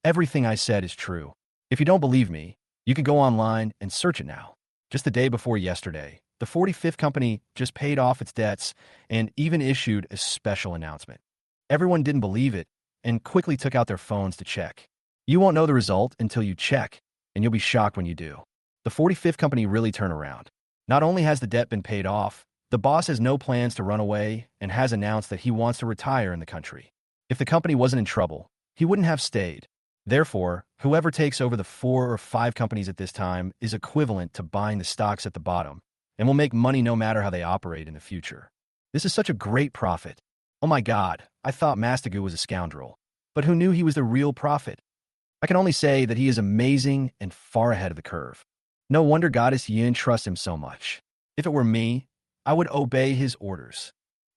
Everything I said is true. If you don't believe me, you can go online and search it now. Just the day before yesterday, the 45th company just paid off its debts and even issued a special announcement. Everyone didn't believe it and quickly took out their phones to check. You won't know the result until you check, and you'll be shocked when you do. The 45th company really turned around. Not only has the debt been paid off, the boss has no plans to run away and has announced that he wants to retire in the country. If the company wasn't in trouble, he wouldn't have stayed. Therefore, whoever takes over the 4 or 5 companies at this time is equivalent to buying the stocks at the bottom and will make money no matter how they operate in the future. This is such a great profit. Oh my god, I thought Mastagu was a scoundrel. But who knew he was the real prophet? I can only say that he is amazing and far ahead of the curve. No wonder Goddess Yin trusts him so much. If it were me, I would obey his orders.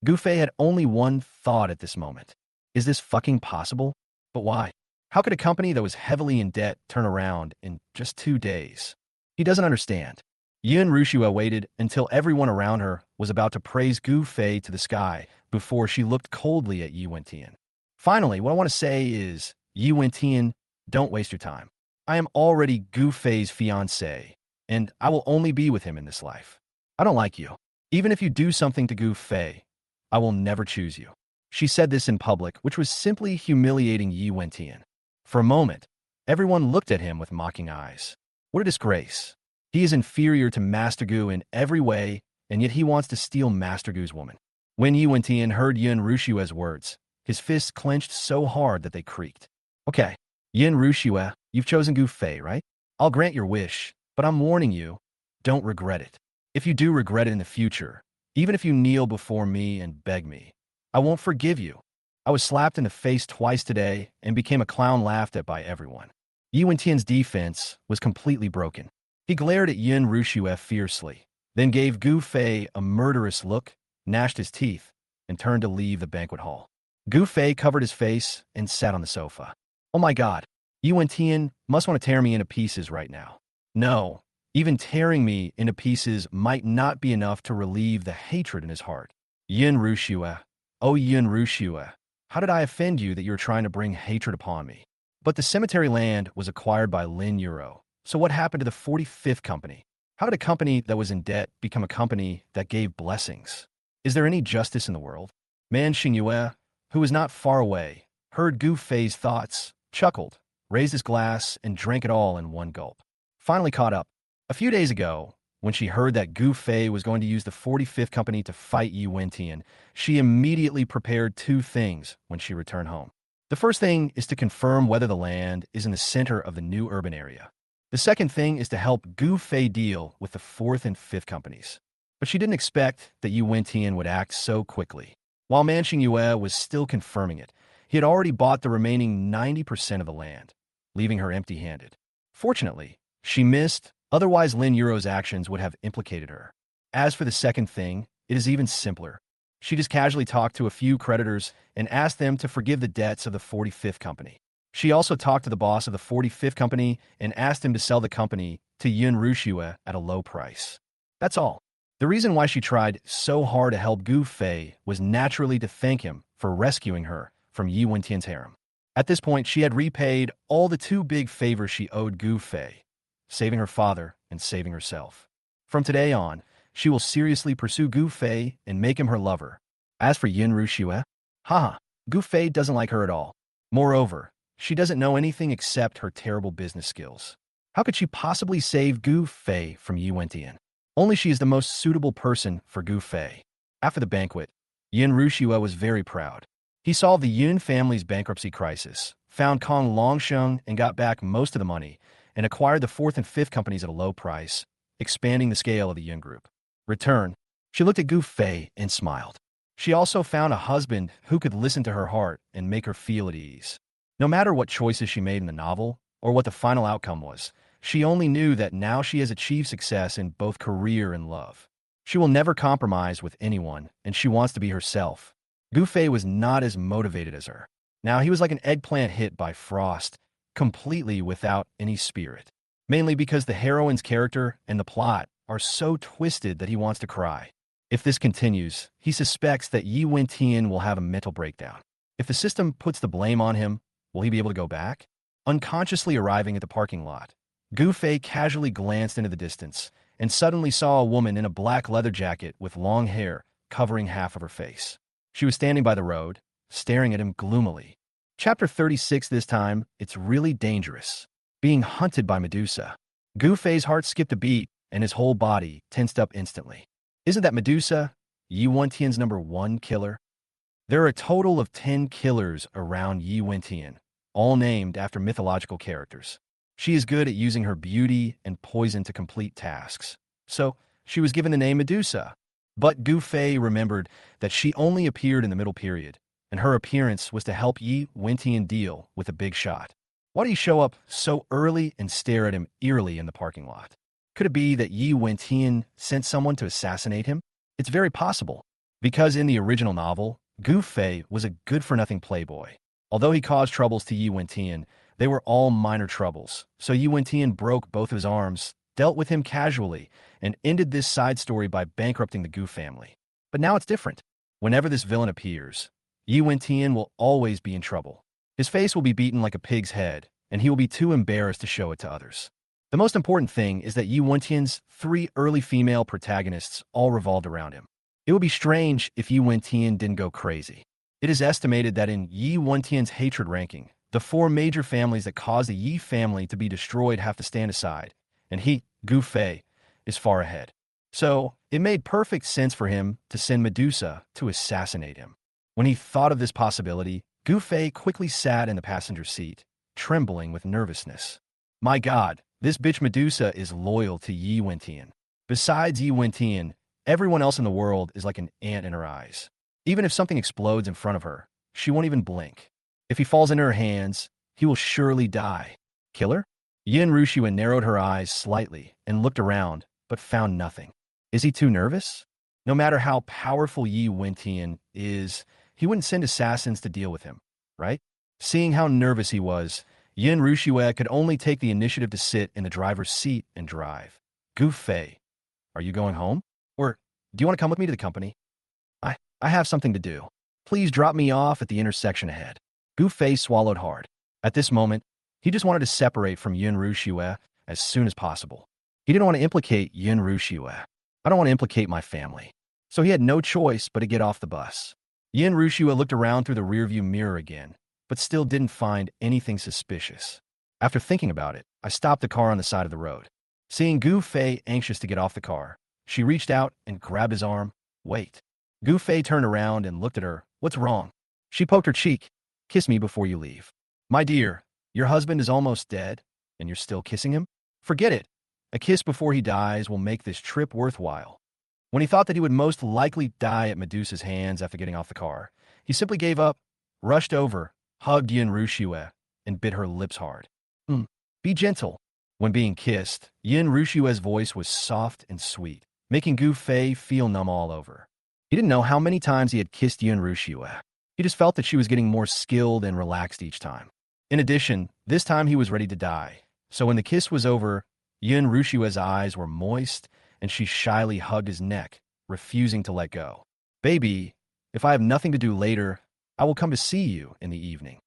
Gu Fei had only one thought at this moment. Is this fucking possible? But why? How could a company that was heavily in debt turn around in just 2 days? He doesn't understand. Yun Rushua waited until everyone around her was about to praise Gu Fei to the sky before she looked coldly at Yi Wentian. Finally, what I want to say is, Yi Wentian, don't waste your time. I am already Gu Fei's fiancé, and I will only be with him in this life. I don't like you. Even if you do something to Gu Fei, I will never choose you. She said this in public, which was simply humiliating Yi Wentian. For a moment, everyone looked at him with mocking eyes. What a disgrace. He is inferior to Master Gu in every way, and yet he wants to steal Master Gu's woman. When Yi Wentian heard Yun Rushua's words, his fists clenched so hard that they creaked. Okay, Yun Rushua, you've chosen Gu Fei, right? I'll grant your wish, but I'm warning you, don't regret it. If you do regret it in the future, even if you kneel before me and beg me, I won't forgive you. I was slapped in the face twice today and became a clown laughed at by everyone. Yi Wentian's defense was completely broken. He glared at Yun Rushua fiercely, then gave Gu Fei a murderous look, gnashed his teeth, and turned to leave the banquet hall. Gu Fei covered his face and sat on the sofa. Oh my god, Yi Wentian must want to tear me into pieces right now. No, even tearing me into pieces might not be enough to relieve the hatred in his heart. Yun Rushua, oh Yun Rushua, how did I offend you that you are trying to bring hatred upon me? But the cemetery land was acquired by Lin Euro. So what happened to the 45th company? How did a company that was in debt become a company that gave blessings? Is there any justice in the world? Man Xingyue, who was not far away, heard Gu Fei's thoughts, chuckled, raised his glass, and drank it all in one gulp. Finally caught up. A few days ago, when she heard that Gu Fei was going to use the 45th company to fight Yi Wentian, she immediately prepared two things when she returned home. The first thing is to confirm whether the land is in the center of the new urban area. The second thing is to help Gu Fei deal with the 4th and 5th companies. But she didn't expect that Yi Wentian would act so quickly. While Man Xingyue was still confirming it, he had already bought the remaining 90% of the land, leaving her empty-handed. Fortunately, she missed, otherwise Lin Euro's actions would have implicated her. As for the second thing, it is even simpler. She just casually talked to a few creditors and asked them to forgive the debts of the 45th company. She also talked to the boss of the 45th company and asked him to sell the company to Yun Rushua at a low price. That's all. The reason why she tried so hard to help Gu Fei was naturally to thank him for rescuing her from Yi Wentian's harem. At this point, she had repaid all the two big favors she owed Gu Fei, saving her father and saving herself. From today on, she will seriously pursue Gu Fei and make him her lover. As for Yun Rushua, Gu Fei doesn't like her at all. Moreover, she doesn't know anything except her terrible business skills. How could she possibly save Gu Fei from Yi Wentian? Only she is the most suitable person for Gu Fei. After the banquet, Yun Rushua was very proud. He solved the Yun family's bankruptcy crisis, found Kong Longsheng and got back most of the money, and acquired the 4th and 5th companies at a low price, expanding the scale of the Yun group. Return, she looked at Gu Fei and smiled. She also found a husband who could listen to her heart and make her feel at ease. No matter what choices she made in the novel, or what the final outcome was, she only knew that now she has achieved success in both career and love. She will never compromise with anyone, and she wants to be herself. Gu Fei was not as motivated as her. Now he was like an eggplant hit by frost, completely without any spirit. Mainly because the heroine's character and the plot are so twisted that he wants to cry. If this continues, he suspects that Yi Wentian will have a mental breakdown. If the system puts the blame on him, will he be able to go back? Unconsciously arriving at the parking lot, Gu Fei casually glanced into the distance and suddenly saw a woman in a black leather jacket with long hair covering half of her face. She was standing by the road, staring at him gloomily. Chapter 36 this time, it's really dangerous. Being hunted by Medusa. Gu Fei's heart skipped a beat and his whole body tensed up instantly. Isn't that Medusa, Yi Wentian's #1 killer? There are a total of 10 killers around Yi Wentian, all named after mythological characters. She is good at using her beauty and poison to complete tasks. So, she was given the name Medusa. But Gu Fei remembered that she only appeared in the middle period, and her appearance was to help Yi Wentian deal with a big shot. Why do you show up so early and stare at him eerily in the parking lot? Could it be that Yi Wentian sent someone to assassinate him? It's very possible, because in the original novel, Gu Fei was a good-for-nothing playboy. Although he caused troubles to Yi Wentian, they were all minor troubles, so Yi Wentian broke both of his arms, dealt with him casually, and ended this side story by bankrupting the Gu family. But now it's different. Whenever this villain appears, Yi Wentian will always be in trouble. His face will be beaten like a pig's head, and he will be too embarrassed to show it to others. The most important thing is that Yi Wentian's 3 early female protagonists all revolved around him. It would be strange if Yi Wentian didn't go crazy. It is estimated that in Yi Wentian's hatred ranking, the 4 major families that caused the Yi family to be destroyed have to stand aside, and he, Gu Fei, is far ahead. So, it made perfect sense for him to send Medusa to assassinate him. When he thought of this possibility, Gu Fei quickly sat in the passenger seat, trembling with nervousness. My God, this bitch Medusa is loyal to Yi Wentian. Besides Yi Wentian, everyone else in the world is like an ant in her eyes. Even if something explodes in front of her, she won't even blink. If he falls into her hands, he will surely die. Killer? Yin Rushua narrowed her eyes slightly and looked around, but found nothing. Is he too nervous? No matter how powerful Yi Wentian is, he wouldn't send assassins to deal with him, right? Seeing how nervous he was, Yin Rushua could only take the initiative to sit in the driver's seat and drive. Gu Fei, are you going home? Or do you want to come with me to the company? I have something to do. Please drop me off at the intersection ahead. Gu Fei swallowed hard. At this moment, he just wanted to separate from Yin Rushua as soon as possible. He didn't want to implicate Yin Rushua. I don't want to implicate my family. So he had no choice but to get off the bus. Yin Rushua looked around through the rearview mirror again, but still didn't find anything suspicious. After thinking about it, I stopped the car on the side of the road. Seeing Gu Fei anxious to get off the car, she reached out and grabbed his arm. Wait. Gu Fei turned around and looked at her. What's wrong? She poked her cheek. Kiss me before you leave. My dear, your husband is almost dead, and you're still kissing him? Forget it. A kiss before he dies will make this trip worthwhile. When he thought that he would most likely die at Medusa's hands after getting off the car, he simply gave up, rushed over, hugged Yin Rushua, and bit her lips hard. Be gentle. When being kissed, Yin Rushua's voice was soft and sweet, making Gu Fei feel numb all over. He didn't know how many times he had kissed Yin Rushua. He just felt that she was getting more skilled and relaxed each time. In addition, this time he was ready to die. So when the kiss was over, Yin Rushua's eyes were moist, and she shyly hugged his neck, refusing to let go. Baby, if I have nothing to do later, I will come to see you in the evening.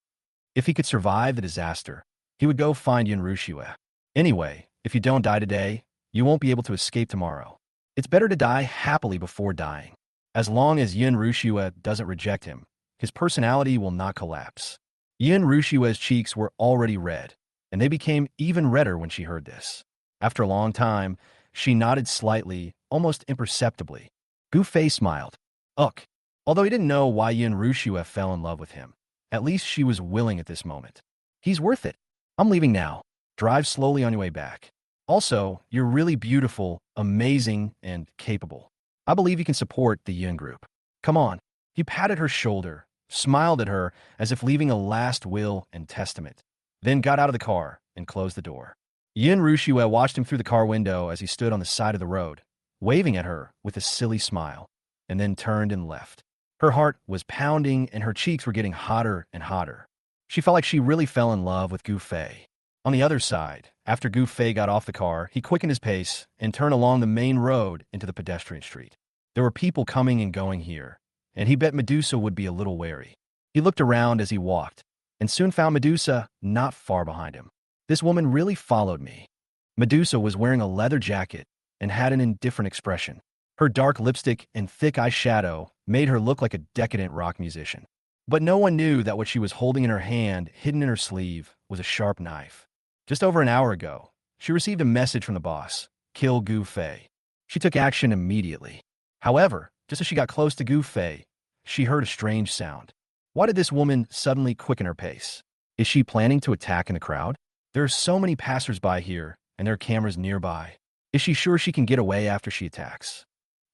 If he could survive the disaster, he would go find Yin Rushua. Anyway, if you don't die today, you won't be able to escape tomorrow. It's better to die happily before dying. As long as Yin Rushua doesn't reject him, his personality will not collapse. Yin Rushua's cheeks were already red, and they became even redder when she heard this. After a long time, she nodded slightly, almost imperceptibly. Gu Fei smiled. Ugh. Although he didn't know why Yin Rushua fell in love with him, at least she was willing at this moment. He's worth it. I'm leaving now. Drive slowly on your way back. Also, you're really beautiful, amazing, and capable. I believe you can support the Yin group. Come on. He patted her shoulder, smiled at her as if leaving a last will and testament, then got out of the car and closed the door. Yin Rushua watched him through the car window as he stood on the side of the road, waving at her with a silly smile, and then turned and left. Her heart was pounding and her cheeks were getting hotter and hotter. She felt like she really fell in love with Gu Fei. On the other side, after Gu Fei got off the car, he quickened his pace and turned along the main road into the pedestrian street. There were people coming and going here, and he bet Medusa would be a little wary. He looked around as he walked, and soon found Medusa not far behind him. This woman really followed me. Medusa was wearing a leather jacket and had an indifferent expression. Her dark lipstick and thick eyeshadow made her look like a decadent rock musician. But no one knew that what she was holding in her hand, hidden in her sleeve, was a sharp knife. Just over an hour ago, she received a message from the boss, kill Gu Fei. She took action immediately. However, just as she got close to Gu Fei, she heard a strange sound. Why did this woman suddenly quicken her pace? Is she planning to attack in the crowd? There are so many passers-by here, and there are cameras nearby. Is she sure she can get away after she attacks?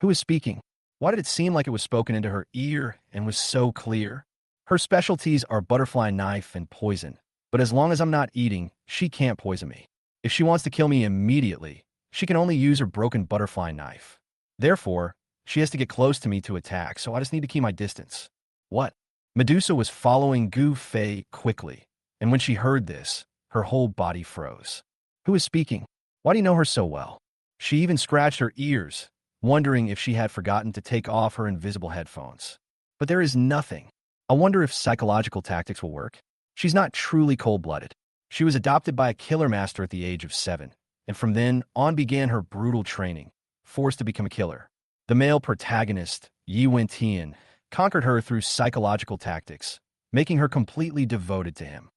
Who is speaking? Why did it seem like it was spoken into her ear and was so clear? Her specialties are butterfly knife and poison, But as long as I'm not eating, she can't poison me. If she wants to kill me immediately, she can only use her broken butterfly knife. Therefore, she has to get close to me to attack, so I just need to keep my distance. What? Medusa was following Gu Fei quickly, and when she heard this, her whole body froze. Who is speaking? Why do you know her so well? She even scratched her ears, wondering if she had forgotten to take off her invisible headphones. But there is nothing. I wonder if psychological tactics will work. She's not truly cold-blooded. She was adopted by a killer master at the age of 7, and from then on began her brutal training, forced to become a killer. The male protagonist, Yi Wen-tian, conquered her through psychological tactics, making her completely devoted to him.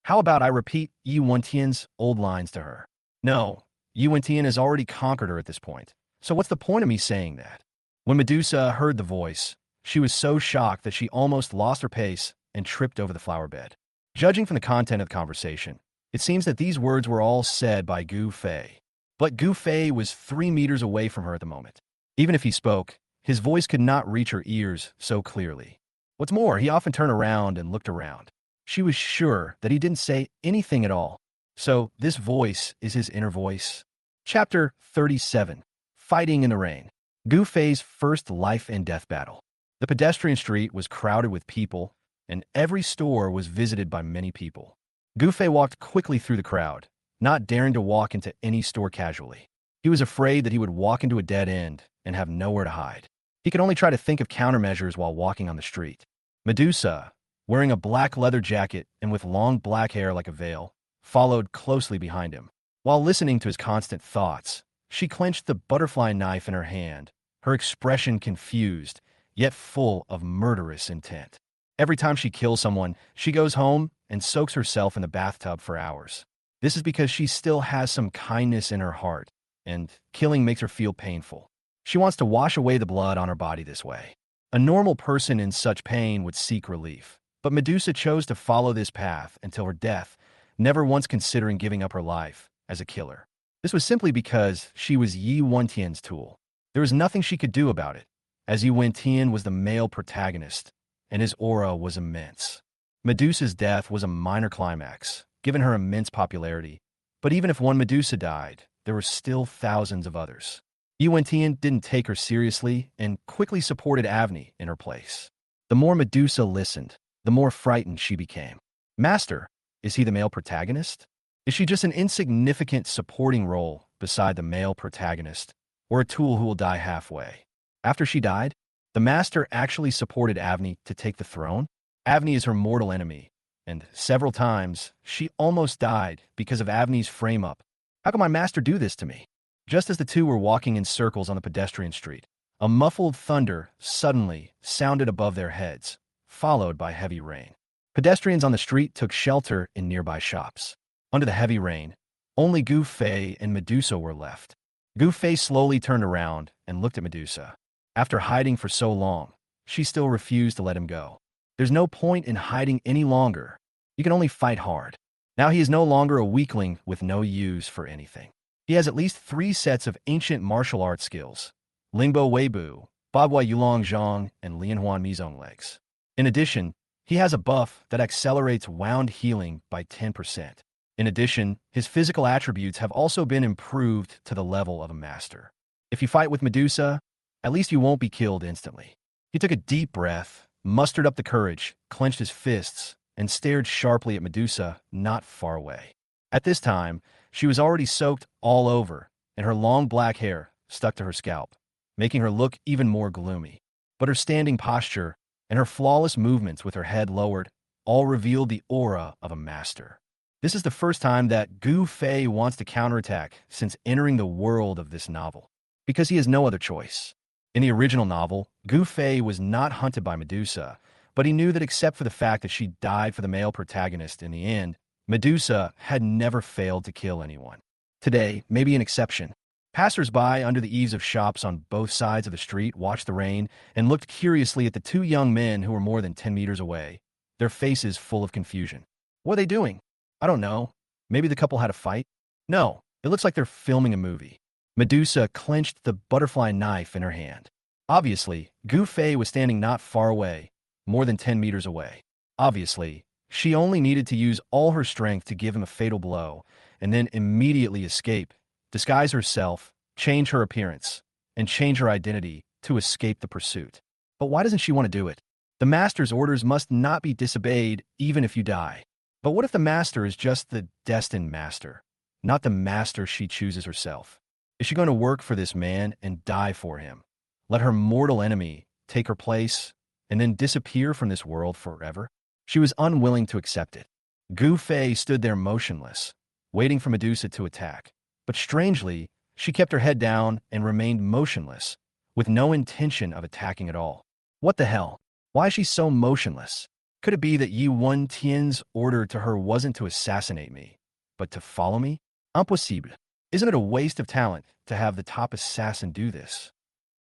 How about I repeat Yi Wen-tian's old lines to her? No, Yi Wen-tian has already conquered her at this point, so what's the point of me saying that? When Medusa heard the voice, she was so shocked that she almost lost her pace and tripped over the flower bed. Judging from the content of the conversation, it seems that these words were all said by Gu Fei. But Gu Fei was 3 meters away from her at the moment. Even if he spoke, his voice could not reach her ears so clearly. What's more, he often turned around and looked around. She was sure that he didn't say anything at all. So this voice is his inner voice. Chapter 37. Fighting in the Rain. Gu Fei's first life and death battle. The pedestrian street was crowded with people, and every store was visited by many people. Gu Fei walked quickly through the crowd, not daring to walk into any store casually. He was afraid that he would walk into a dead end and have nowhere to hide. He could only try to think of countermeasures while walking on the street. Medusa, wearing a black leather jacket and with long black hair like a veil, followed closely behind him. While listening to his constant thoughts, she clenched the butterfly knife in her hand, her expression confused, yet full of murderous intent. Every time she kills someone, she goes home and soaks herself in the bathtub for hours. This is because she still has some kindness in her heart, and killing makes her feel painful. She wants to wash away the blood on her body this way. A normal person in such pain would seek relief, but Medusa chose to follow this path until her death, never once considering giving up her life as a killer. This was simply because she was Yi Wen-tian's tool. There was nothing she could do about it, as Yi Wen-tian was the male protagonist, and his aura was immense. Medusa's death was a minor climax, given her immense popularity, but even if one Medusa died, there were still thousands of others. Yi Wen-tian didn't take her seriously and quickly supported Avni in her place. The more Medusa listened, the more frightened she became. Master, is he the male protagonist? Is she just an insignificant supporting role beside the male protagonist, or a tool who will die halfway? After she died, the master actually supported Avni to take the throne. Avni is her mortal enemy, and several times she almost died because of Avni's frame-up. How can my master do this to me? Just as the two were walking in circles on the pedestrian street, a muffled thunder suddenly sounded above their heads, followed by heavy rain. Pedestrians on the street took shelter in nearby shops. Under the heavy rain, only Gu Fei and Medusa were left. Gu Fei slowly turned around and looked at Medusa. After hiding for so long, she still refused to let him go. There's no point in hiding any longer. You can only fight hard. Now he is no longer a weakling with no use for anything. He has at least 3 sets of ancient martial arts skills: Lingbo Weibu, Bagua Yulong Zhang, and Lianhuan Mizong legs. In addition, he has a buff that accelerates wound healing by 10%. In addition, his physical attributes have also been improved to the level of a master. If you fight with Medusa, at least you won't be killed instantly. He took a deep breath, mustered up the courage, clenched his fists, and stared sharply at Medusa not far away. At this time, she was already soaked all over, and her long black hair stuck to her scalp, making her look even more gloomy. But her standing posture and her flawless movements with her head lowered all revealed the aura of a master. This is the first time that Gu Fei wants to counterattack since entering the world of this novel, because he has no other choice. In the original novel, Gu Fei was not hunted by Medusa, but he knew that except for the fact that she died for the male protagonist in the end, Medusa had never failed to kill anyone. Today, may be an exception. Passers-by under the eaves of shops on both sides of the street watched the rain and looked curiously at the 2 young men who were more than 10 meters away, their faces full of confusion. What are they doing? I don't know. Maybe the couple had a fight? No, it looks like they're filming a movie. Medusa clenched the butterfly knife in her hand. Obviously, Gu Fei was standing not far away, more than 10 meters away. Obviously, She only needed to use all her strength to give him a fatal blow, and then immediately escape, disguise herself, change her appearance, and change her identity to escape the pursuit. But why doesn't she want to do it? The master's orders must not be disobeyed even if you die. But what if the master is just the destined master, not the master she chooses herself? Is she going to work for this man and die for him? Let her mortal enemy take her place and then disappear from this world forever? She was unwilling to accept it. Gu Fei stood there motionless, waiting for Medusa to attack. But strangely, she kept her head down and remained motionless, with no intention of attacking at all. What the hell? Why is she so motionless? Could it be that Yi Wen Tian's order to her wasn't to assassinate me, but to follow me? Impossible. Isn't it a waste of talent to have the top assassin do this?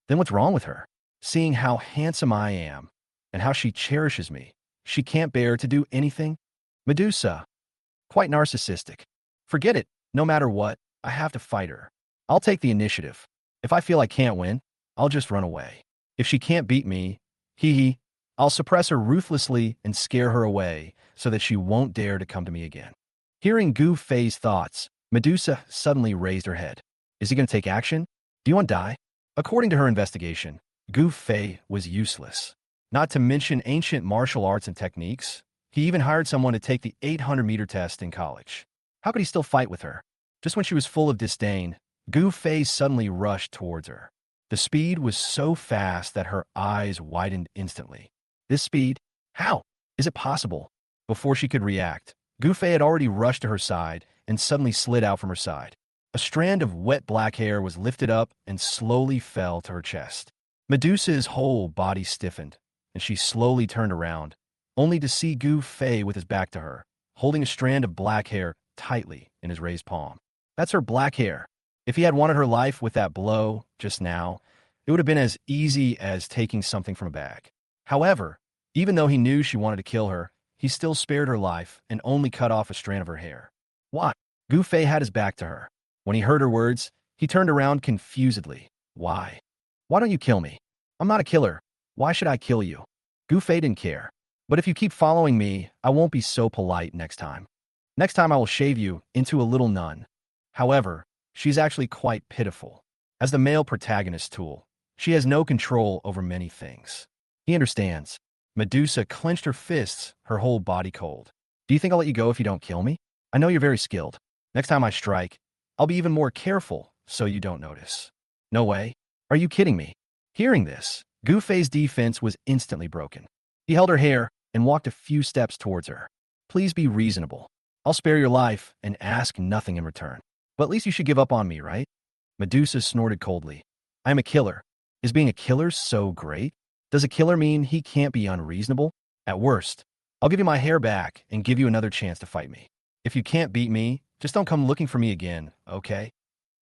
Then what's wrong with her? Seeing how handsome I am, and how she cherishes me, she can't bear to do anything? Medusa. Quite narcissistic. Forget it. No matter what, I have to fight her. I'll take the initiative. If I feel I can't win, I'll just run away. If she can't beat me, I'll suppress her ruthlessly and scare her away so that she won't dare to come to me again. Hearing Gu Fei's thoughts, Medusa suddenly raised her head. Is he going to take action? Do you want to die? According to her investigation, Gu Fei was useless. Not to mention ancient martial arts and techniques. He even hired someone to take the 800-meter test in college. How could he still fight with her? Just when she was full of disdain, Gu Fei suddenly rushed towards her. The speed was so fast that her eyes widened instantly. This speed? How? Is it possible? Before she could react, Gu Fei had already rushed to her side and suddenly slid out from her side. A strand of wet black hair was lifted up and slowly fell to her chest. Medusa's whole body stiffened, and she slowly turned around, only to see Gu Fei with his back to her, holding a strand of black hair tightly in his raised palm. That's her black hair. If he had wanted her life with that blow just now, it would have been as easy as taking something from a bag. However, even though he knew she wanted to kill her, he still spared her life and only cut off a strand of her hair. What? Gu Fei had his back to her. When he heard her words, he turned around confusedly. Why? Why don't you kill me? I'm not a killer. Why should I kill you? Gu Fei didn't care. But if you keep following me, I won't be so polite next time. Next time I will shave you into a little nun. However, she's actually quite pitiful. As the male protagonist tool, she has no control over many things. He understands. Medusa clenched her fists, her whole body cold. Do you think I'll let you go if you don't kill me? I know you're very skilled. Next time I strike, I'll be even more careful so you don't notice. No way. Are you kidding me? Hearing this, Gu Fei's defense was instantly broken. He held her hair and walked a few steps towards her. Please be reasonable. I'll spare your life and ask nothing in return. But at least you should give up on me, right? Medusa snorted coldly. I am a killer. Is being a killer so great? Does a killer mean he can't be unreasonable? At worst, I'll give you my hair back and give you another chance to fight me. If you can't beat me, just don't come looking for me again, okay?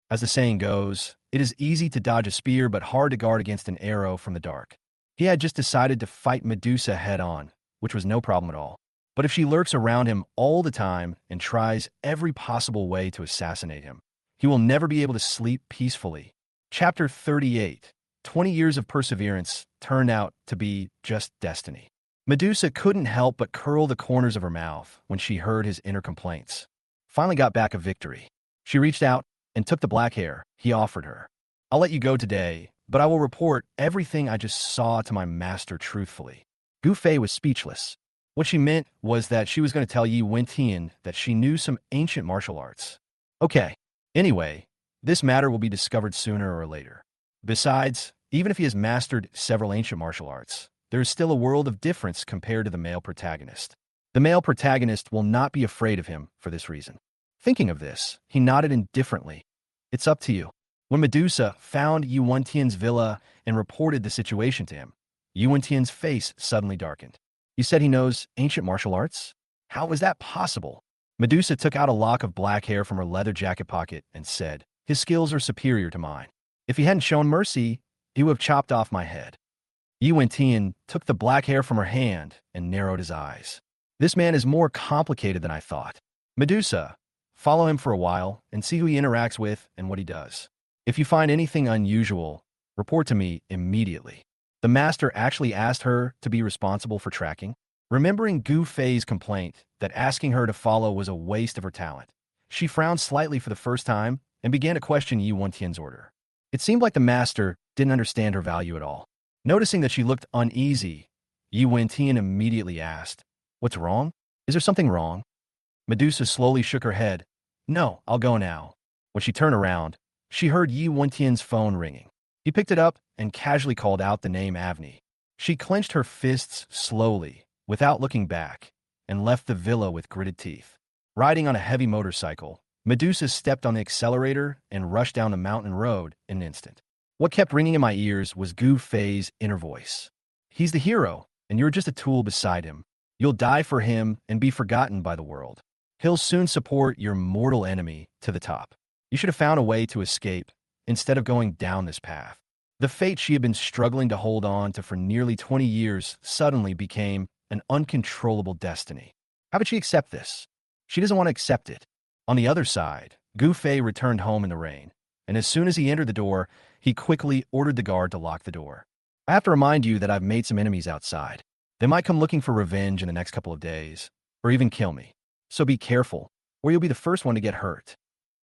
As the saying goes, it is easy to dodge a spear but hard to guard against an arrow from the dark. He had just decided to fight Medusa head-on, which was no problem at all. But if she lurks around him all the time and tries every possible way to assassinate him, he will never be able to sleep peacefully. Chapter 38. 20 years of perseverance turned out to be just destiny. Medusa couldn't help but curl the corners of her mouth when she heard his inner complaints. Finally got back a victory. She reached out and took the black hair he offered her. I'll let you go today, but I will report everything I just saw to my master truthfully. Gu Fei was speechless. What she meant was that she was going to tell Yi Wen Tian that she knew some ancient martial arts. Okay. Anyway, this matter will be discovered sooner or later. Besides, even if he has mastered several ancient martial arts, there is still a world of difference compared to the male protagonist. The male protagonist will not be afraid of him for this reason. Thinking of this, he nodded indifferently. It's up to you. When Medusa found Yi Wen Tian's villa and reported the situation to him, Yi Wen Tian's face suddenly darkened. You said he knows ancient martial arts? How is that possible? Medusa took out a lock of black hair from her leather jacket pocket and said, his skills are superior to mine. If he hadn't shown mercy, he would have chopped off my head. Yi Wen Tian took the black hair from her hand and narrowed his eyes. This man is more complicated than I thought. Medusa, follow him for a while and see who he interacts with and what he does. If you find anything unusual, report to me immediately. The master actually asked her to be responsible for tracking. Remembering Gu Fei's complaint that asking her to follow was a waste of her talent, she frowned slightly for the first time and began to question Yi Wentian's order. It seemed like the master didn't understand her value at all. Noticing that she looked uneasy, Yi Wentian immediately asked, "What's wrong? Is there something wrong?" Medusa slowly shook her head. "No, I'll go now." When she turned around, she heard Yi Wentian's phone ringing. He picked it up and casually called out the name Avni. She clenched her fists slowly, without looking back, and left the villa with gritted teeth. Riding on a heavy motorcycle, Medusa stepped on the accelerator and rushed down the mountain road in an instant. What kept ringing in my ears was Gu Fei's inner voice. "He's the hero, and you're just a tool beside him. You'll die for him and be forgotten by the world. He'll soon support your mortal enemy to the top. You should have found a way to escape instead of going down this path." The fate she had been struggling to hold on to for nearly 20 years suddenly became an uncontrollable destiny. How could she accept this? She doesn't want to accept it. On the other side, Gu Fei returned home in the rain, and as soon as he entered the door, he quickly ordered the guard to lock the door. "I have to remind you that I've made some enemies outside. They might come looking for revenge in the next couple of days, or even kill me. So be careful, or you'll be the first one to get hurt."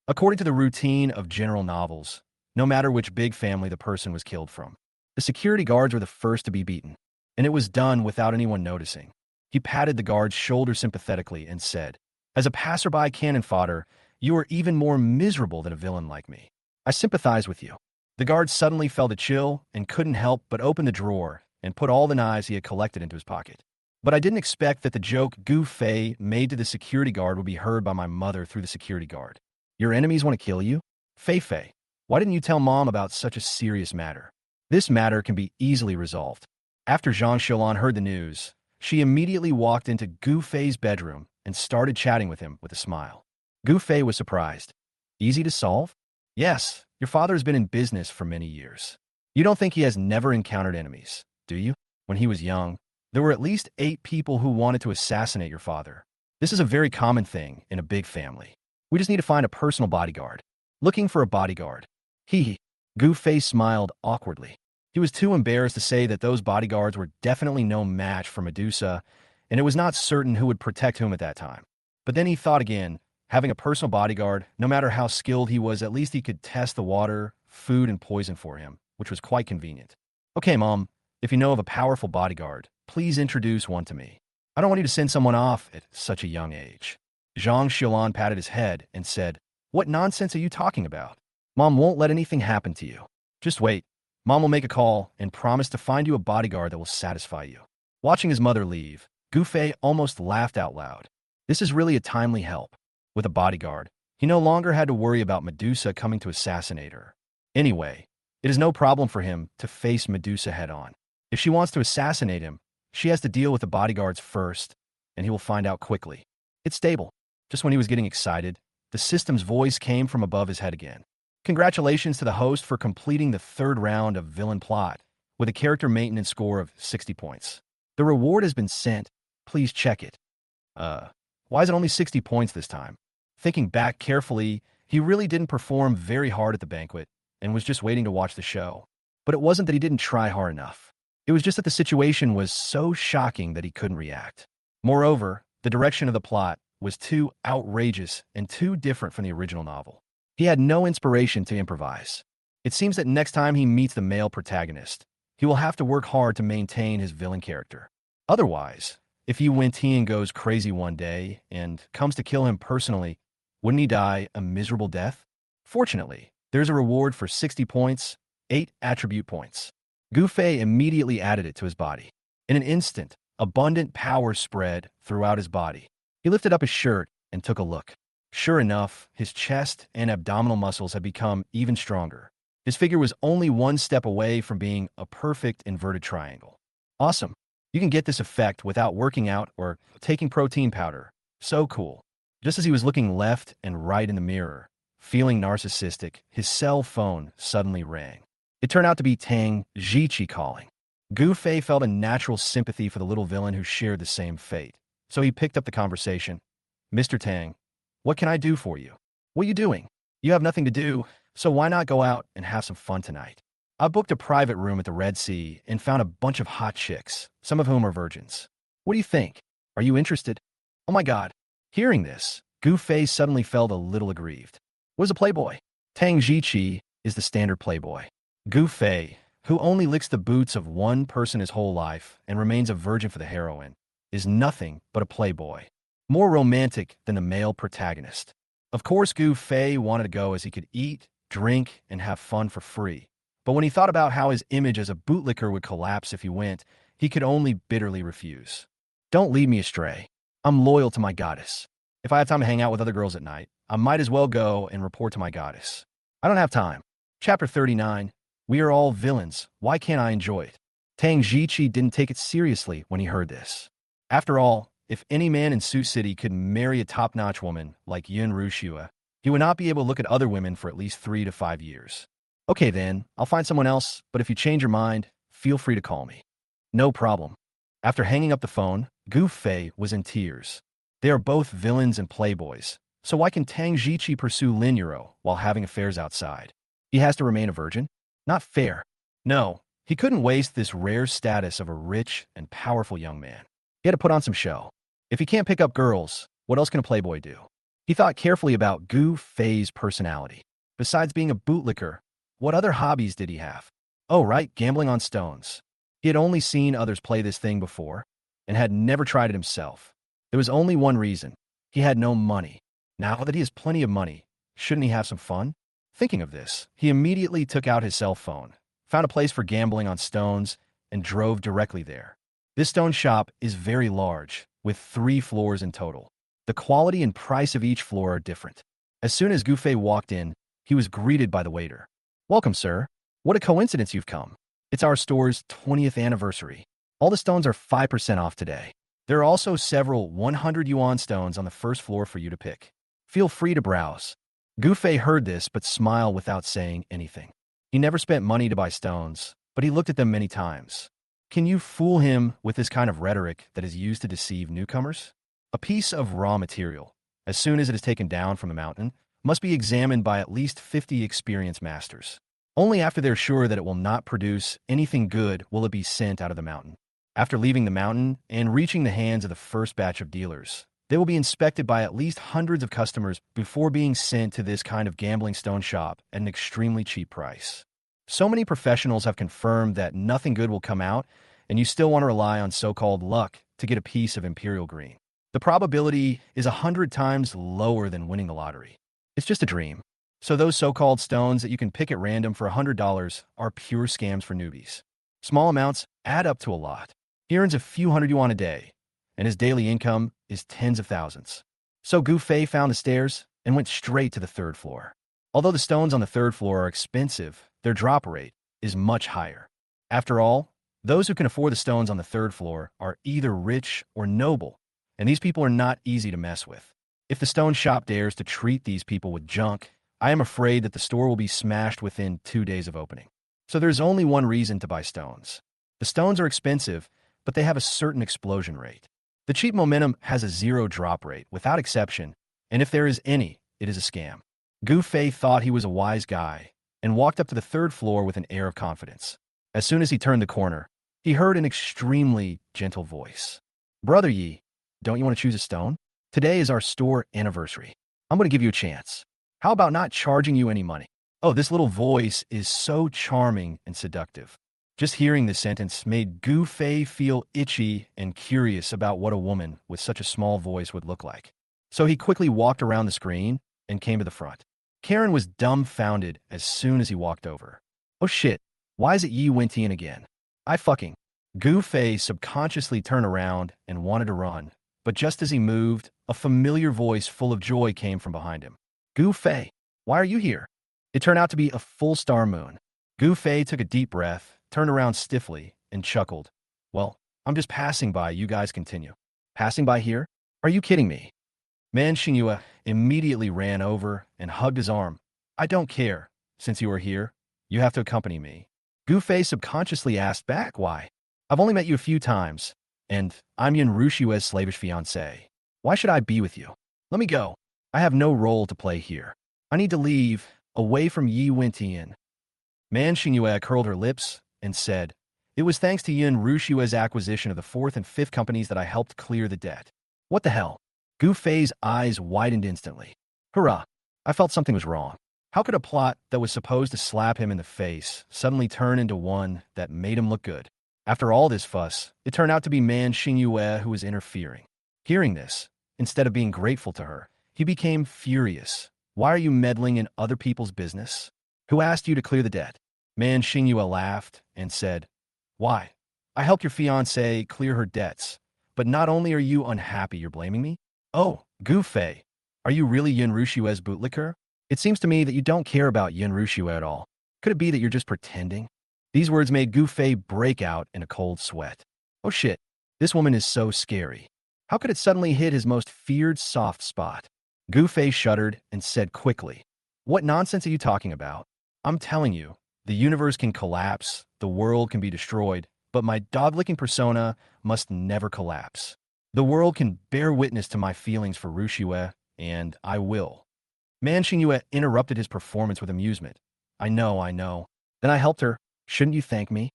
According to the routine of general novels, no matter which big family the person was killed from, the security guards were the first to be beaten, and it was done without anyone noticing. He patted the guard's shoulder sympathetically and said, "As a passerby cannon fodder, you are even more miserable than a villain like me. I sympathize with you." The guard suddenly felt a chill and couldn't help but open the drawer and put all the knives he had collected into his pocket. But I didn't expect that the joke Gu Fei made to the security guard would be heard by my mother through the security guard. "Your enemies want to kill you? Fei, why didn't you tell Mom about such a serious matter? This matter can be easily resolved." After Zhang Xiaolan heard the news, she immediately walked into Gu Fei's bedroom and started chatting with him with a smile. Gu Fei was surprised. "Easy to solve?" "Yes, your father has been in business for many years. You don't think he has never encountered enemies, do you? When he was young, there were at least 8 people who wanted to assassinate your father. This is a very common thing in a big family. We just need to find a personal bodyguard." "Looking for a bodyguard." He. Gu Fei smiled awkwardly. He was too embarrassed to say that those bodyguards were definitely no match for Medusa, and it was not certain who would protect him at that time. But then he thought again, having a personal bodyguard, no matter how skilled he was, at least he could test the water, food, and poison for him, which was quite convenient. "Okay, Mom, if you know of a powerful bodyguard, please introduce one to me. I don't want you to send someone off at such a young age." Zhang Xiaolan patted his head and said, "What nonsense are you talking about? Mom won't let anything happen to you. Just wait. Mom will make a call and promise to find you a bodyguard that will satisfy you." Watching his mother leave, Gu Fei almost laughed out loud. This is really a timely help. With a bodyguard, he no longer had to worry about Medusa coming to assassinate her. Anyway, it is no problem for him to face Medusa head-on. If she wants to assassinate him, she has to deal with the bodyguards first, and he will find out quickly. It's stable. Just when he was getting excited, the system's voice came from above his head again. "Congratulations to the host for completing the 3rd round of Villain Plot with a character maintenance score of 60 points. The reward has been sent. Please check it." Why is it only 60 points this time? Thinking back carefully, he really didn't perform very hard at the banquet and was just waiting to watch the show. But it wasn't that he didn't try hard enough. It was just that the situation was so shocking that he couldn't react. Moreover, the direction of the plot was too outrageous and too different from the original novel. He had no inspiration to improvise. It seems that next time he meets the male protagonist, he will have to work hard to maintain his villain character. Otherwise, if Yi Wentian goes crazy one day and comes to kill him personally, wouldn't he die a miserable death? Fortunately, there's a reward for 60 points, 8 attribute points. Gu Fei immediately added it to his body. In an instant, abundant power spread throughout his body. He lifted up his shirt and took a look. Sure enough, his chest and abdominal muscles had become even stronger. His figure was only one step away from being a perfect inverted triangle. Awesome. You can get this effect without working out or taking protein powder. So cool. Just as he was looking left and right in the mirror, feeling narcissistic, his cell phone suddenly rang. It turned out to be Tang Ziqi calling. Gu Fei felt a natural sympathy for the little villain who shared the same fate. So he picked up the conversation. "Mr. Tang, what can I do for you? What are you doing? You have nothing to do, so why not go out and have some fun tonight? I booked a private room at the Red Sea and found a bunch of hot chicks, some of whom are virgins. What do you think? Are you interested? Oh my god. Hearing this, Gu Fei suddenly felt a little aggrieved. What is a playboy? Tang Jiqi is the standard playboy. Gu Fei, who only licks the boots of one person his whole life and remains a virgin for the heroine, is nothing but a playboy. More romantic than the male protagonist. Of course, Gu Fei wanted to go as he could eat, drink, and have fun for free. But when he thought about how his image as a bootlicker would collapse if he went, he could only bitterly refuse. Don't lead me astray. I'm loyal to my goddess. If I have time to hang out with other girls at night, I might as well go and report to my goddess. I don't have time. Chapter 39. We are all villains. Why can't I enjoy it? Tang Jiqi didn't take it seriously when he heard this. After all, if any man in Sioux City could marry a top-notch woman like Yun Rushua, he would not be able to look at other women for at least 3 to 5 years. Okay then, I'll find someone else, but if you change your mind, feel free to call me. No problem. After hanging up the phone, Gu Fei was in tears. They are both villains and playboys, so why can Tang Jiqi pursue Lin Yuro while having affairs outside? He has to remain a virgin? Not fair. No, he couldn't waste this rare status of a rich and powerful young man. He had to put on some show. If he can't pick up girls, what else can a playboy do? He thought carefully about Gu Fei's personality. Besides being a bootlicker, what other hobbies did he have? Oh, right, gambling on stones. He had only seen others play this thing before and had never tried it himself. There was only one reason. He had no money. Now that he has plenty of money, shouldn't he have some fun? Thinking of this, he immediately took out his cell phone, found a place for gambling on stones, and drove directly there. This stone shop is very large, with 3 floors in total. The quality and price of each floor are different. As soon as Gu Fei walked in, he was greeted by the waiter. Welcome, sir. What a coincidence you've come. It's our store's 20th anniversary. All the stones are 5% off today. There are also several 100 yuan stones on the first floor for you to pick. Feel free to browse. Gu Fei heard this but smiled without saying anything. He never spent money to buy stones, but he looked at them many times. Can you fool him with this kind of rhetoric that is used to deceive newcomers? A piece of raw material, as soon as it is taken down from the mountain, must be examined by at least 50 experienced masters. Only after they're sure that it will not produce anything good will it be sent out of the mountain. After leaving the mountain and reaching the hands of the first batch of dealers, they will be inspected by at least hundreds of customers before being sent to this kind of gambling stone shop at an extremely cheap price. So many professionals have confirmed that nothing good will come out, and you still want to rely on so-called luck to get a piece of Imperial Green. The probability is 100 times lower than winning the lottery. It's just a dream. So those so-called stones that you can pick at random for $100 are pure scams for newbies. Small amounts add up to a lot. He earns a few hundred yuan a day, and his daily income is tens of thousands. So Gu Fei found the stairs and went straight to the 3rd floor. Although the stones on the 3rd floor are expensive, their drop rate is much higher. After all, those who can afford the stones on the 3rd floor are either rich or noble, and these people are not easy to mess with. If the stone shop dares to treat these people with junk, I am afraid that the store will be smashed within 2 days of opening. So there's only one reason to buy stones. The stones are expensive, but they have a certain explosion rate. The cheap momentum has a 0 drop rate, without exception, and if there is any, it is a scam. Gu Fei thought he was a wise guy, and walked up to the 3rd floor with an air of confidence. As soon as he turned the corner, he heard an extremely gentle voice. Brother Yi, don't you want to choose a stone? Today is our store anniversary. I'm going to give you a chance. How about not charging you any money? Oh, this little voice is so charming and seductive. Just hearing this sentence made Gu Fei feel itchy and curious about what a woman with such a small voice would look like. So he quickly walked around the screen and came to the front. Karen was dumbfounded as soon as he walked over. Oh shit, why is it Yi Wentian again? Gu Fei subconsciously turned around and wanted to run, but just as he moved, a familiar voice full of joy came from behind him. Gu Fei, why are you here? It turned out to be a full star moon. Gu Fei took a deep breath, turned around stiffly, and chuckled. Well, I'm just passing by, you guys continue. Passing by here? Are you kidding me? Manhwa immediately ran over and hugged his arm. I don't care. Since you are here, you have to accompany me. Gu Fei subconsciously asked back why. I've only met you a few times, and I'm Yun Rushua's slavish fiancé. Why should I be with you? Let me go. I have no role to play here. I need to leave, away from Yi Wentian. Manhwa curled her lips and said, It was thanks to Yun Rushua's acquisition of the fourth and fifth companies that I helped clear the debt. What the hell? Gu Fei's eyes widened instantly. Hurrah! I felt something was wrong. How could a plot that was supposed to slap him in the face suddenly turn into one that made him look good? After all this fuss, it turned out to be Man Xingyue who was interfering. Hearing this, instead of being grateful to her, he became furious. Why are you meddling in other people's business? Who asked you to clear the debt? Man Xingyue laughed and said, Why? I helped your fiancée clear her debts. But not only are you unhappy, you're blaming me? Oh, Gu Fei, are you really Yun Rushue's bootlicker? It seems to me that you don't care about Yun Rushue at all. Could it be that you're just pretending? These words made Gu Fei break out in a cold sweat. Oh shit, this woman is so scary. How could it suddenly hit his most feared soft spot? Gu Fei shuddered and said quickly, What nonsense are you talking about? I'm telling you, the universe can collapse, the world can be destroyed, but my dog-licking persona must never collapse. The world can bear witness to my feelings for Rushue, and I will. Man Xingyue interrupted his performance with amusement. I know. Then I helped her. Shouldn't you thank me?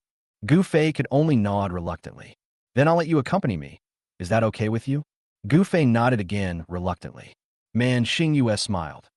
Gu Fei could only nod reluctantly. Then I'll let you accompany me. Is that okay with you? Gu Fei nodded again reluctantly. Man Xingyue smiled.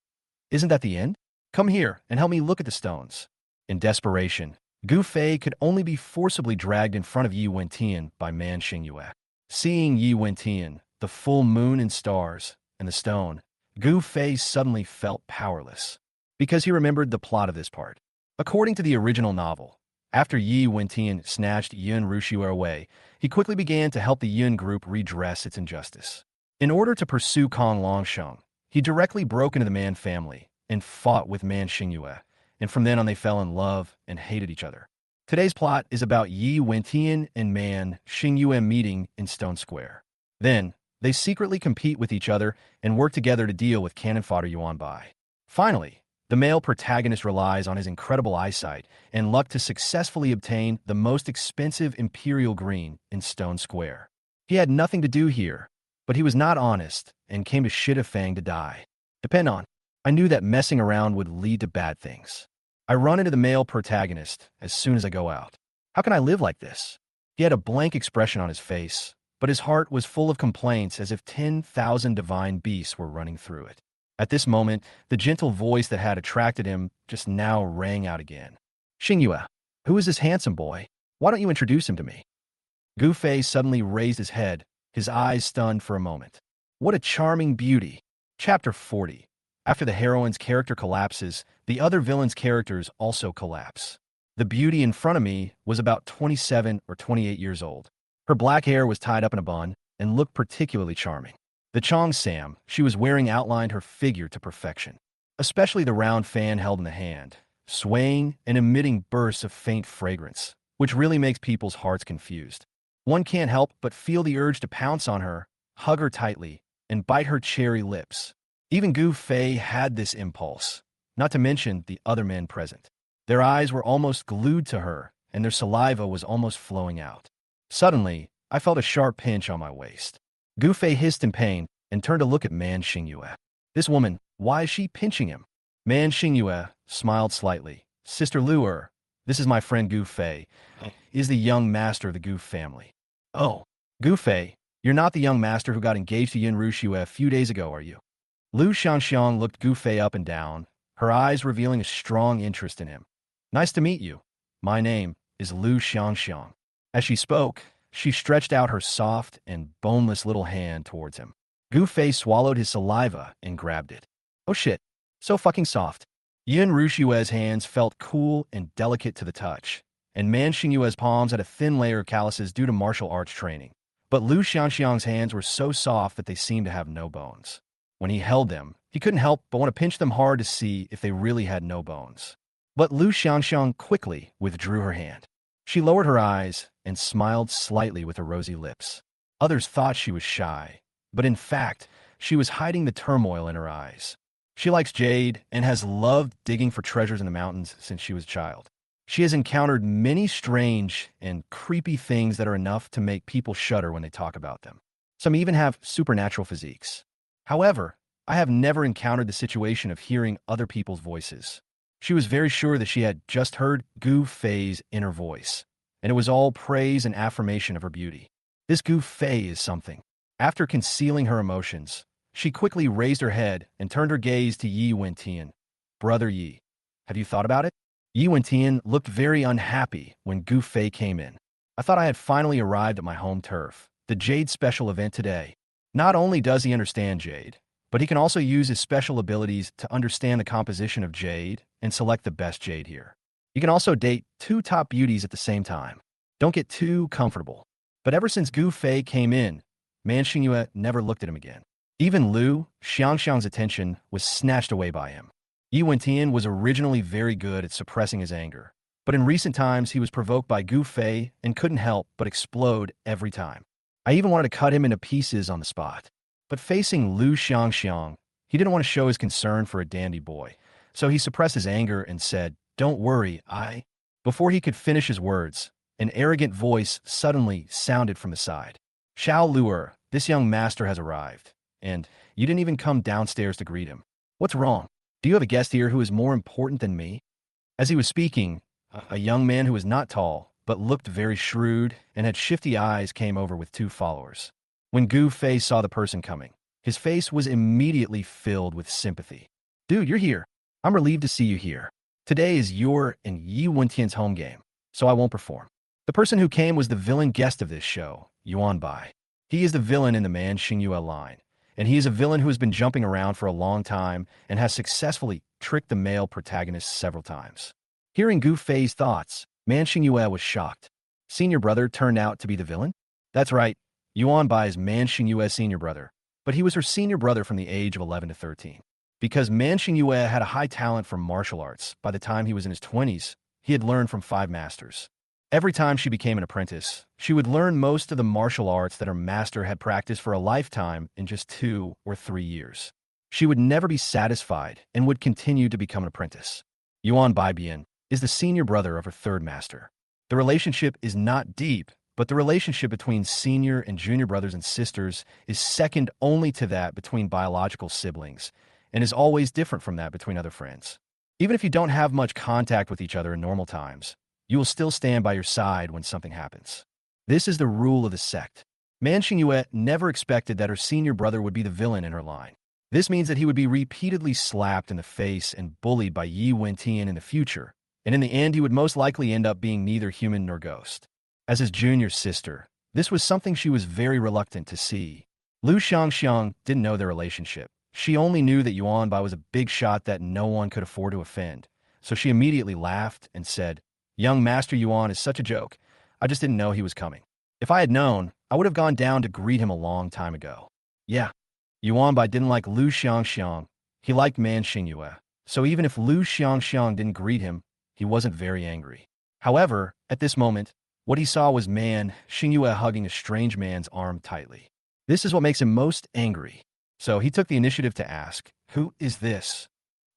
Isn't that the end? Come here and help me look at the stones. In desperation, Gu Fei could only be forcibly dragged in front of Yi Wentian by Man Xingyue. Seeing Yi Wentian, the full moon and stars, and the stone, Gu Fei suddenly felt powerless. Because he remembered the plot of this part. According to the original novel, after Yi Wentian snatched Yun Rushue away, he quickly began to help the Yun group redress its injustice. In order to pursue Kong Longsheng, he directly broke into the Man family and fought with Man Xingyue, and from then on they fell in love and hated each other. Today's plot is about Yi Wentian and Man Xingyue meeting in Stone Square. Then, they secretly compete with each other and work together to deal with cannon fodder Yuan Bai. Finally, the male protagonist relies on his incredible eyesight and luck to successfully obtain the most expensive Imperial Green in Stone Square. He had nothing to do here, but he was not honest and came to Shitafang to die. Depend on. I knew that messing around would lead to bad things. I run into the male protagonist as soon as I go out. How can I live like this? He had a blank expression on his face, but his heart was full of complaints as if 10,000 divine beasts were running through it. At this moment, the gentle voice that had attracted him just now rang out again. Xingyue, who is this handsome boy? Why don't you introduce him to me? Gu Fei suddenly raised his head, his eyes stunned for a moment. What a charming beauty! Chapter 40. After the heroine's character collapses, the other villain's characters also collapse. The beauty in front of me was about 27 or 28 years old. Her black hair was tied up in a bun and looked particularly charming. The Chong Sam she was wearing outlined her figure to perfection, especially the round fan held in the hand, swaying and emitting bursts of faint fragrance, which really makes people's hearts confused. One can't help but feel the urge to pounce on her, hug her tightly, and bite her cherry lips. Even Gu Fei had this impulse, not to mention the other men present. Their eyes were almost glued to her, and their saliva was almost flowing out. Suddenly, I felt a sharp pinch on my waist. Gu Fei hissed in pain and turned to look at Man Xingyue. This woman, why is she pinching him? Man Xingyue smiled slightly. Sister Luer, this is my friend Gu Fei. He is the young master of the Gu family. Oh, Gu Fei, you're not the young master who got engaged to Yun Rushue a few days ago, are you? Lu Xiangxiang looked Gu Fei up and down, her eyes revealing a strong interest in him. Nice to meet you. My name is Lu Xiangxiang. As she spoke, she stretched out her soft and boneless little hand towards him. Gu Fei swallowed his saliva and grabbed it. Oh shit, so fucking soft. Yun Rushue's hands felt cool and delicate to the touch, and Man Xingyue's palms had a thin layer of calluses due to martial arts training. But Lu Xiangxiang's hands were so soft that they seemed to have no bones. When he held them, he couldn't help but want to pinch them hard to see if they really had no bones. But Lu Xiangxiang quickly withdrew her hand. She lowered her eyes and smiled slightly with her rosy lips. Others thought she was shy, but in fact, she was hiding the turmoil in her eyes. She likes jade and has loved digging for treasures in the mountains since she was a child. She has encountered many strange and creepy things that are enough to make people shudder when they talk about them. Some even have supernatural physiques. However, I have never encountered the situation of hearing other people's voices. She was very sure that she had just heard Gu Fei's inner voice, and it was all praise and affirmation of her beauty. This Gu Fei is something. After concealing her emotions, she quickly raised her head and turned her gaze to Yi Wentian. Brother Yi, have you thought about it? Yi Wentian looked very unhappy when Gu Fei came in. I thought I had finally arrived at my home turf, the Jade special event today. Not only does he understand Jade, but he can also use his special abilities to understand the composition of Jade and select the best Jade here. You can also date two top beauties at the same time. Don't get too comfortable. But ever since Gu Fei came in, Man Xingyue never looked at him again. Even Lu Xiangxiang's attention was snatched away by him. Yi Wentian was originally very good at suppressing his anger, but in recent times he was provoked by Gu Fei and couldn't help but explode every time. I even wanted to cut him into pieces on the spot. But facing Lu Xiangxiang, he didn't want to show his concern for a dandy boy, so he suppressed his anger and said, "Don't worry, I..." Before he could finish his words, an arrogant voice suddenly sounded from his side. "Xiao Luer, this young master has arrived, and you didn't even come downstairs to greet him. What's wrong? Do you have a guest here who is more important than me?" As he was speaking, a young man who was not tall, but looked very shrewd and had shifty eyes came over with two followers. When Gu Fei saw the person coming, his face was immediately filled with sympathy. "Dude, you're here. I'm relieved to see you here. Today is your and Yi Wentian's home game, so I won't perform." The person who came was the villain guest of this show, Yuan Bai. He is the villain in the Man Xingyue line, and he is a villain who has been jumping around for a long time and has successfully tricked the male protagonist several times. Hearing Gu Fei's thoughts, Man Xingyue was shocked. Senior brother turned out to be the villain? That's right, Yuan Bai is Man Xingyue's senior brother, but he was her senior brother from the age of 11 to 13. Because Man Xingyue had a high talent for martial arts, by the time he was in his 20s, he had learned from 5 masters. Every time she became an apprentice, she would learn most of the martial arts that her master had practiced for a lifetime in just 2 or 3 years. She would never be satisfied and would continue to become an apprentice. Yuan Baibian is the senior brother of her 3rd master. The relationship is not deep, but the relationship between senior and junior brothers and sisters is second only to that between biological siblings, and is always different from that between other friends. Even if you don't have much contact with each other in normal times, you will still stand by your side when something happens. This is the rule of the sect. Man Xingyue never expected that her senior brother would be the villain in her line. This means that he would be repeatedly slapped in the face and bullied by Yi Wentian in the future, and in the end he would most likely end up being neither human nor ghost. As his junior sister, this was something she was very reluctant to see. Lu Xiangxiang didn't know their relationship. She only knew that Yuan Bai was a big shot that no one could afford to offend, so she immediately laughed and said, "Young Master Yuan is such a joke. I just didn't know he was coming. If I had known, I would have gone down to greet him a long time ago." Yeah, Yuan Bai didn't like Lu Xiangxiang. He liked Man Xingyue, so even if Lu Xiangxiang didn't greet him, he wasn't very angry. However, at this moment, what he saw was Man Xingyue hugging a strange man's arm tightly. This is what makes him most angry. So he took the initiative to ask, "Who is this?"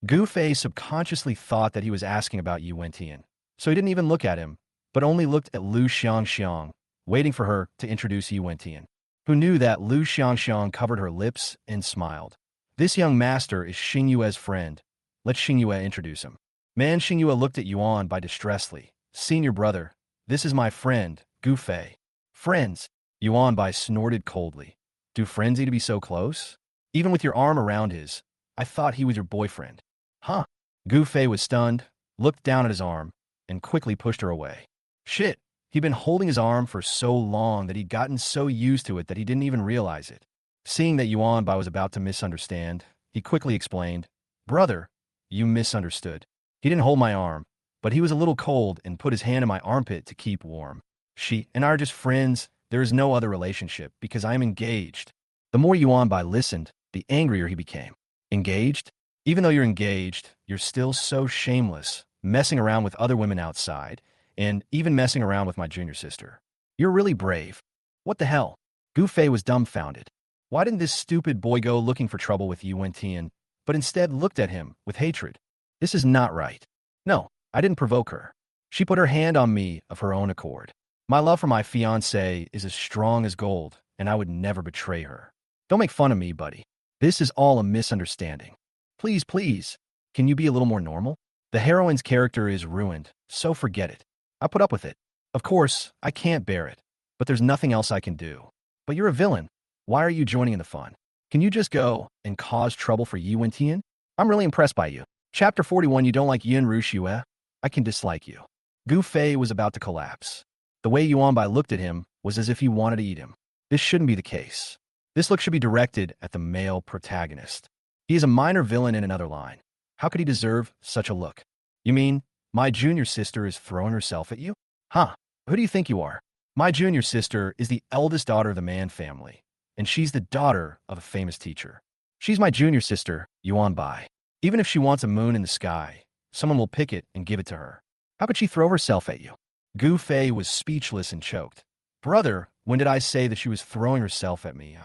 Gu Fei subconsciously thought that he was asking about Yi Wentian, so he didn't even look at him, but only looked at Lu Xiangxiang, waiting for her to introduce Yi Wentian, who knew that Lu Xiangxiang covered her lips and smiled. "This young master is Xingyue's friend. Let Xingyue introduce him." Man Xingyue looked at Yuan Bai distressfully. "Senior brother, this is my friend, Gu Fei." "Friends?" Yuan Bai snorted coldly. "Do friends need to be so close? Even with your arm around his, I thought he was your boyfriend." "Huh?" Gu Fei was stunned, looked down at his arm, and quickly pushed her away. Shit, he'd been holding his arm for so long that he'd gotten so used to it that he didn't even realize it. Seeing that Yuan Bai was about to misunderstand, he quickly explained, "Brother, you misunderstood. He didn't hold my arm, but he was a little cold and put his hand in my armpit to keep warm. She and I are just friends. There is no other relationship because I am engaged." The more Yuan Bai listened, the angrier he became. Engaged? Even though you're engaged, you're still so shameless, messing around with other women outside, and even messing around with my junior sister. You're really brave. What the hell? Gu Fei was dumbfounded. Why didn't this stupid boy go looking for trouble with Yi Wentian, but instead looked at him with hatred? This is not right. No, I didn't provoke her. She put her hand on me of her own accord. My love for my fiancée is as strong as gold, and I would never betray her. Don't make fun of me, buddy. This is all a misunderstanding. Please, please, can you be a little more normal? The heroine's character is ruined, so forget it. I put up with it. Of course, I can't bear it, but there's nothing else I can do. But you're a villain. Why are you joining in the fun? Can you just go and cause trouble for Yi Wentian? I'm really impressed by you. Chapter 41. You don't like Yin Rushue? I can dislike you. Gu Fei was about to collapse. The way Yuan Bai looked at him was as if he wanted to eat him. This shouldn't be the case. This look should be directed at the male protagonist. He is a minor villain in another line. How could he deserve such a look? You mean, my junior sister is throwing herself at you? Huh? Who do you think you are? My junior sister is the eldest daughter of the Man family, and she's the daughter of a famous teacher. She's my junior sister, Yuan Bai. Even if she wants a moon in the sky, someone will pick it and give it to her. How could she throw herself at you? Gu Fei was speechless and choked. Brother, when did I say that she was throwing herself at me?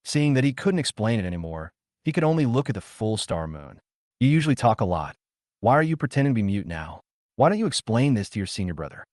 Seeing that he couldn't explain it anymore, he could only look at the full star moon. You usually talk a lot. Why are you pretending to be mute now? Why don't you explain this to your senior brother?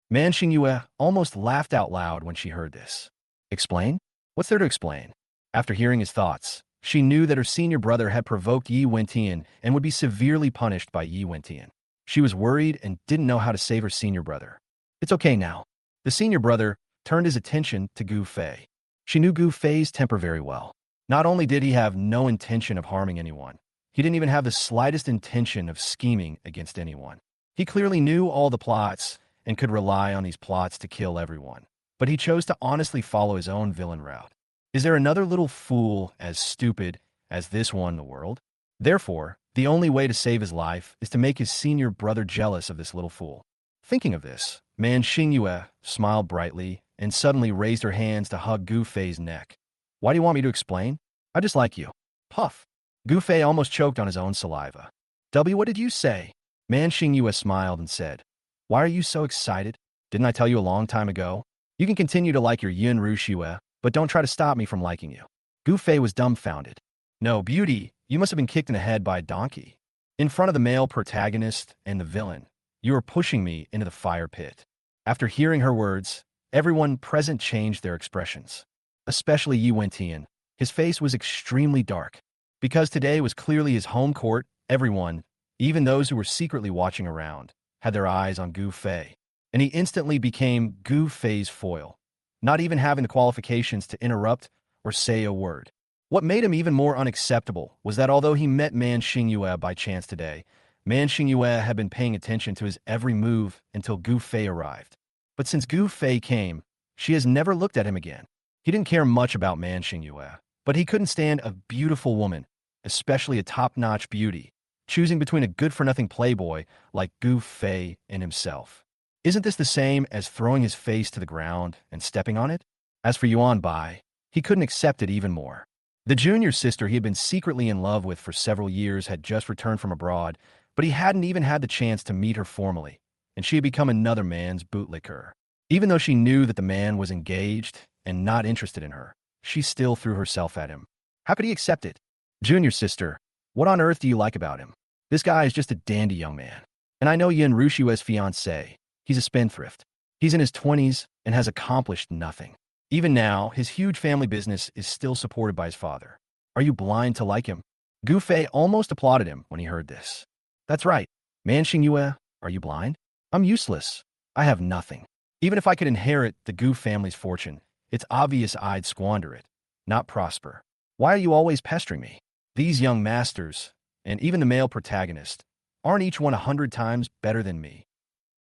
Man Xingyue almost laughed out loud when she heard this. Explain? What's there to explain? After hearing his thoughts, she knew that her senior brother had provoked Yi Wentian and would be severely punished by Yi Wentian. She was worried and didn't know how to save her senior brother. It's okay now. The senior brother turned his attention to Gu Fei. She knew Gu Fei's temper very well. Not only did he have no intention of harming anyone, he didn't even have the slightest intention of scheming against anyone. He clearly knew all the plots and could rely on these plots to kill everyone. But he chose to honestly follow his own villain route. Is there another little fool as stupid as this one in the world? Therefore, the only way to save his life is to make his senior brother jealous of this little fool. Thinking of this, Man Xingyue smiled brightly and suddenly raised her hands to hug Gu Fei's neck. Why do you want me to explain? I just like you. Puff. Gu Fei almost choked on his own saliva. What did you say? Man Xingyue smiled and said, why are you so excited? Didn't I tell you a long time ago? You can continue to like your Yin Rushue, but don't try to stop me from liking you. Gu Fei was dumbfounded. No, beauty, you must have been kicked in the head by a donkey. In front of the male protagonist and the villain, you are pushing me into the fire pit. After hearing her words, everyone present changed their expressions. Especially Yi Wentian. His face was extremely dark. Because today was clearly his home court, everyone, even those who were secretly watching around, had their eyes on Gu Fei. And he instantly became Gu Fei's foil, not even having the qualifications to interrupt or say a word. What made him even more unacceptable was that although he met Man Xingyue by chance today, Man Xingyue had been paying attention to his every move until Gu Fei arrived. But since Gu Fei came, she has never looked at him again. He didn't care much about Man Xingyue, but he couldn't stand a beautiful woman, especially a top-notch beauty, choosing between a good-for-nothing playboy like Gu Fei and himself. Isn't this the same as throwing his face to the ground and stepping on it? As for Yuan Bai, he couldn't accept it even more. The junior sister he had been secretly in love with for several years had just returned from abroad, but he hadn't even had the chance to meet her formally, and she had become another man's bootlicker. Even though she knew that the man was engaged and not interested in her, she still threw herself at him. How could he accept it? Junior sister, what on earth do you like about him? This guy is just a dandy young man. And I know Yin Rushue's fiancé. He's a spendthrift. He's in his 20s and has accomplished nothing. Even now, his huge family business is still supported by his father. Are you blind to like him? Gu Fei almost applauded him when he heard this. That's right. Man Xingyue, are you blind? I'm useless. I have nothing. Even if I could inherit the Gu family's fortune, it's obvious I'd squander it, not prosper. Why are you always pestering me? These young masters, and even the male protagonist, aren't each one 100 times better than me?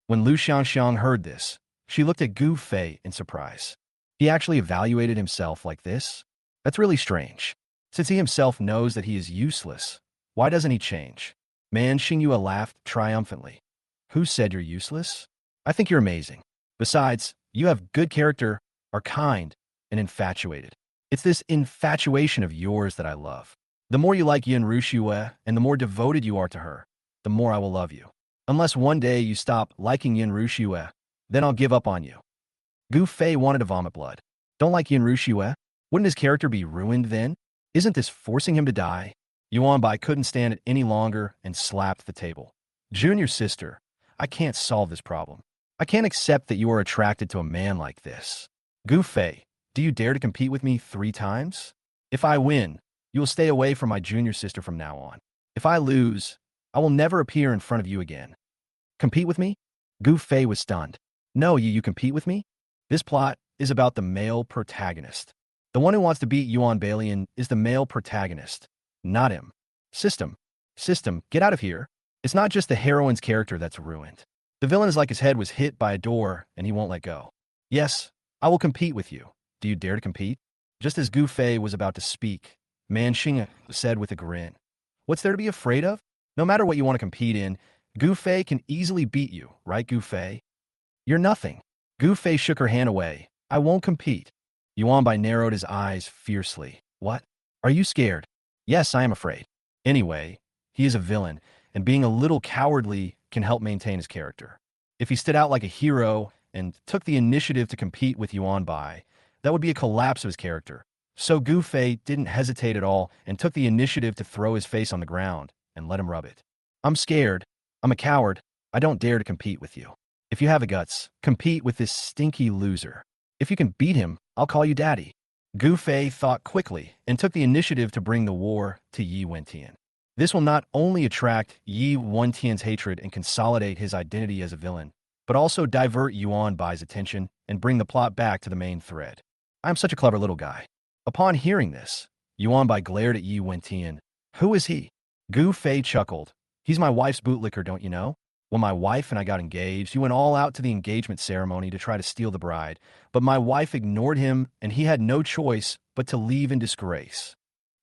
When Lu Xiangxiang heard this, she looked at Gu Fei in surprise. He actually evaluated himself like this? That's really strange. Since he himself knows that he is useless, why doesn't he change? Man Xingyue laughed triumphantly. Who said you're useless? I think you're amazing. Besides, you have good character, are kind, and infatuated. It's this infatuation of yours that I love. The more you like Yin Rushue and the more devoted you are to her, the more I will love you. Unless one day you stop liking Yin Rushue, then I'll give up on you. Gu Fei wanted to vomit blood. Don't like Yin Rushue? Wouldn't his character be ruined then? Isn't this forcing him to die? Yuan Bai couldn't stand it any longer and slapped the table. Junior sister, I can't solve this problem. I can't accept that you are attracted to a man like this. Gu Fei, do you dare to compete with me 3 times? If I win, you will stay away from my junior sister from now on. If I lose, I will never appear in front of you again. Compete with me? Gu Fei was stunned. No, you compete with me? This plot is about the male protagonist. The one who wants to beat Yuan Balian is the male protagonist, not him. System. System, get out of here. It's not just the heroine's character that's ruined. The villain is like his head was hit by a door and he won't let go. Yes, I will compete with you. Do you dare to compete? Just as Gu Fei was about to speak, Man Xing said with a grin, "What's there to be afraid of? No matter what you want to compete in, Gu Fei can easily beat you, right, Gu Fei?" "You're nothing." Gu Fei shook her hand away. "I won't compete." Yuan Bai narrowed his eyes fiercely. "What? Are you scared?" "Yes, I am afraid." Anyway, he is a villain, and being a little cowardly can help maintain his character. If he stood out like a hero and took the initiative to compete with Yuan Bai, that would be a collapse of his character. So Gu Fei didn't hesitate at all and took the initiative to throw his face on the ground and let him rub it. "I'm scared. I'm a coward. I don't dare to compete with you. If you have the guts, compete with this stinky loser. If you can beat him, I'll call you daddy." Gu Fei thought quickly and took the initiative to bring the war to Yi Wentian. This will not only attract Yi Wentian's hatred and consolidate his identity as a villain, but also divert Yuan Bai's attention and bring the plot back to the main thread. "I'm such a clever little guy." Upon hearing this, Yuan Bai glared at Yi Wentian. "Who is he?" Gu Fei chuckled. "He's my wife's bootlicker, don't you know? When my wife and I got engaged, he went all out to the engagement ceremony to try to steal the bride, but my wife ignored him and he had no choice but to leave in disgrace.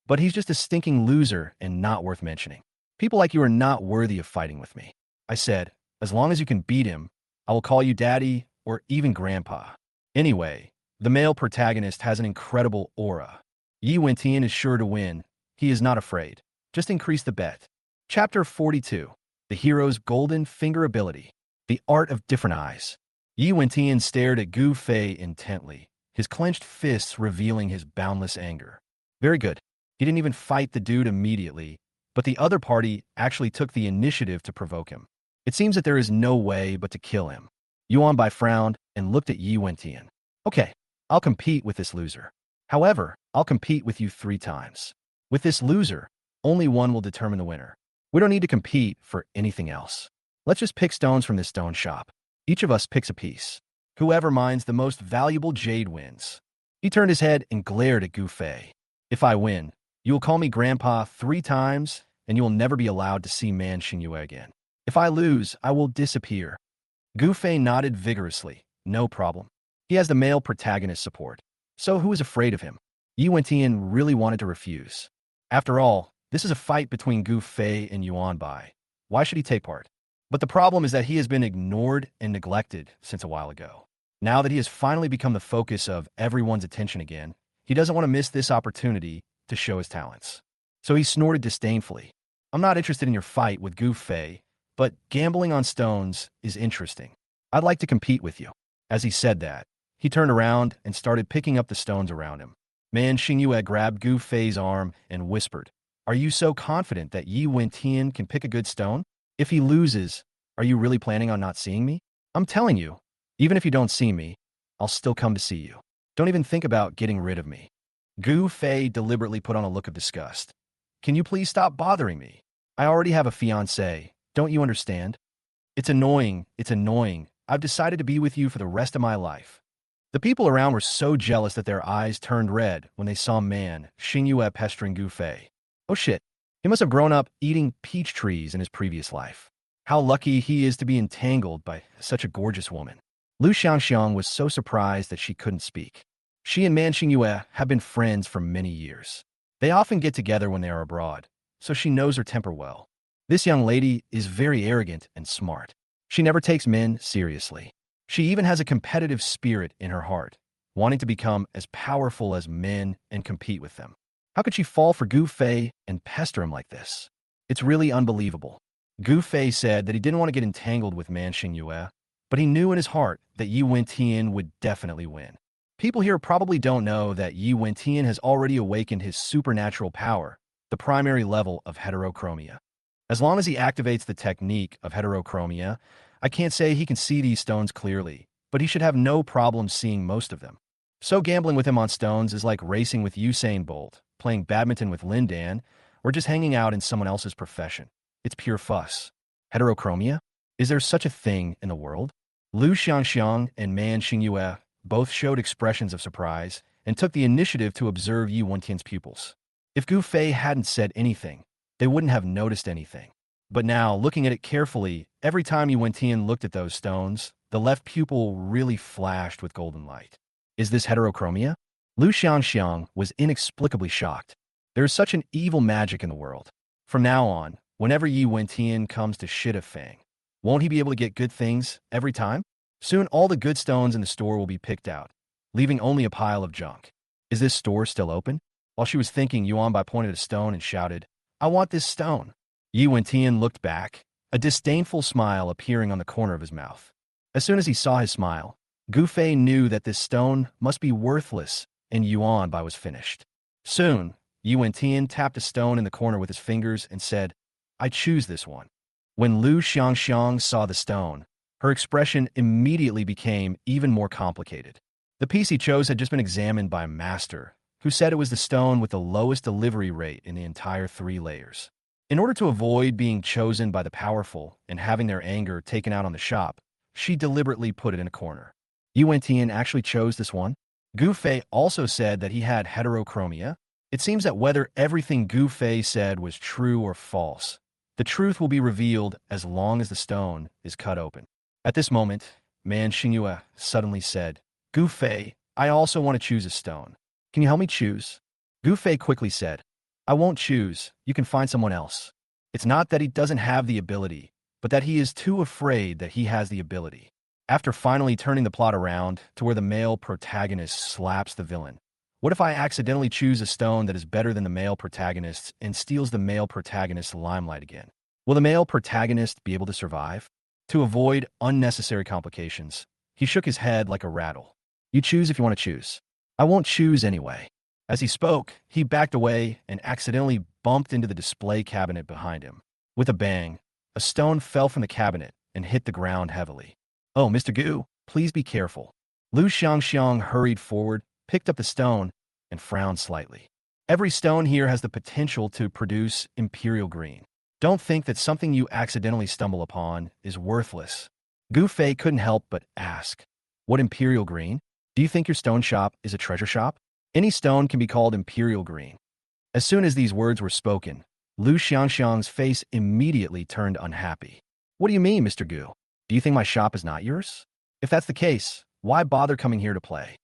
But he's just a stinking loser and not worth mentioning. People like you are not worthy of fighting with me." I said, "As long as you can beat him, I will call you daddy or even grandpa." Anyway, the male protagonist has an incredible aura. Yi Wentian is sure to win. He is not afraid. Just increase the bet. Chapter 42. The Hero's Golden Finger Ability. The Art of Different Eyes. Yi Wentian stared at Gu Fei intently, his clenched fists revealing his boundless anger. Very good. He didn't even fight the dude immediately, but the other party actually took the initiative to provoke him. It seems that there is no way but to kill him. Yuan Bai frowned and looked at Yi Wentian. "Okay, I'll compete with this loser. However, I'll compete with you 3 times. With this loser, only one will determine the winner. We don't need to compete for anything else. Let's just pick stones from this stone shop. Each of us picks a piece. Whoever mines the most valuable jade wins." He turned his head and glared at Gu Fei. "If I win, you will call me Grandpa 3 times, and you will never be allowed to see Man Xingyue again. If I lose, I will disappear." Gu Fei nodded vigorously. No problem. He has the male protagonist support. So who is afraid of him? Yi Wentian really wanted to refuse. After all, this is a fight between Gu Fei and Yuan Bai. Why should he take part? But the problem is that he has been ignored and neglected since a while ago. Now that he has finally become the focus of everyone's attention again, he doesn't want to miss this opportunity to show his talents. So he snorted disdainfully. "I'm not interested in your fight with Gu Fei, but gambling on stones is interesting. I'd like to compete with you." As he said that, he turned around and started picking up the stones around him. Man Xingyue grabbed Gu Fei's arm and whispered, "Are you so confident that Yi Wentian can pick a good stone? If he loses, are you really planning on not seeing me? I'm telling you, even if you don't see me, I'll still come to see you. Don't even think about getting rid of me." Gu Fei deliberately put on a look of disgust. "Can you please stop bothering me? I already have a fiancé. Don't you understand? It's annoying. It's annoying. I've decided to be with you for the rest of my life." The people around were so jealous that their eyes turned red when they saw Man Xingyue pestering Gu Fei. Oh shit. He must have grown up eating peach trees in his previous life. How lucky he is to be entangled by such a gorgeous woman. Lu Xiangxiang was so surprised that she couldn't speak. She and Man Xingyue have been friends for many years. They often get together when they are abroad, so she knows her temper well. This young lady is very arrogant and smart. She never takes men seriously. She even has a competitive spirit in her heart, wanting to become as powerful as men and compete with them. How could she fall for Gu Fei and pester him like this? It's really unbelievable. Gu Fei said that he didn't want to get entangled with Man Xingyue, but he knew in his heart that Yi Wentian would definitely win. People here probably don't know that Yi Wentian has already awakened his supernatural power, the primary level of heterochromia. As long as he activates the technique of heterochromia, I can't say he can see these stones clearly, but he should have no problem seeing most of them. So gambling with him on stones is like racing with Usain Bolt, playing badminton with Lin Dan, or just hanging out in someone else's profession. It's pure fuss. Heterochromia? Is there such a thing in the world? Lu Xiangxiang and Man Xingyue both showed expressions of surprise and took the initiative to observe Yi Wentian's pupils. If Gu Fei hadn't said anything, they wouldn't have noticed anything. But now, looking at it carefully, every time Yi Wentian looked at those stones, the left pupil really flashed with golden light. Is this heterochromia? Lu Xiangxiang was inexplicably shocked. There is such an evil magic in the world. From now on, whenever Yi Wentian comes to shit a fang, won't he be able to get good things every time? Soon all the good stones in the store will be picked out, leaving only a pile of junk. Is this store still open? While she was thinking, Yuanbai pointed at a stone and shouted, I want this stone. Yi Wentian looked back, a disdainful smile appearing on the corner of his mouth. As soon as he saw his smile, Gu Fei knew that this stone must be worthless, and Yuanbai was finished. Soon, Yi Wentian tapped a stone in the corner with his fingers and said, I choose this one. When Lu Xiangxiang saw the stone, her expression immediately became even more complicated. The piece he chose had just been examined by a master, who said it was the stone with the lowest delivery rate in the entire 3 layers. In order to avoid being chosen by the powerful and having their anger taken out on the shop, she deliberately put it in a corner. Yi Wentian actually chose this one. Gu Fei also said that he had heterochromia. It seems that whether everything Gu Fei said was true or false, the truth will be revealed as long as the stone is cut open. At this moment, Man Xingyue suddenly said, Gu Fei, I also want to choose a stone. Can you help me choose? Gu Fei quickly said, I won't choose. You can find someone else. It's not that he doesn't have the ability, but that he is too afraid that he has the ability. After finally turning the plot around to where the male protagonist slaps the villain, what if I accidentally choose a stone that is better than the male protagonist's and steals the male protagonist's limelight again? Will the male protagonist be able to survive? To avoid unnecessary complications, he shook his head like a rattle. You choose if you want to choose. I won't choose anyway. As he spoke, he backed away and accidentally bumped into the display cabinet behind him. With a bang, a stone fell from the cabinet and hit the ground heavily. Oh, Mr. Gu, please be careful. Lu Xiangxiang hurried forward, picked up the stone, and frowned slightly. Every stone here has the potential to produce imperial green. Don't think that something you accidentally stumble upon is worthless. Gu Fei couldn't help but ask, what imperial green? Do you think your stone shop is a treasure shop? Any stone can be called imperial green. As soon as these words were spoken, Lu Xiangxiang's face immediately turned unhappy. What do you mean, Mr. Gu? Do you think my shop is not yours? If that's the case, why bother coming here to play?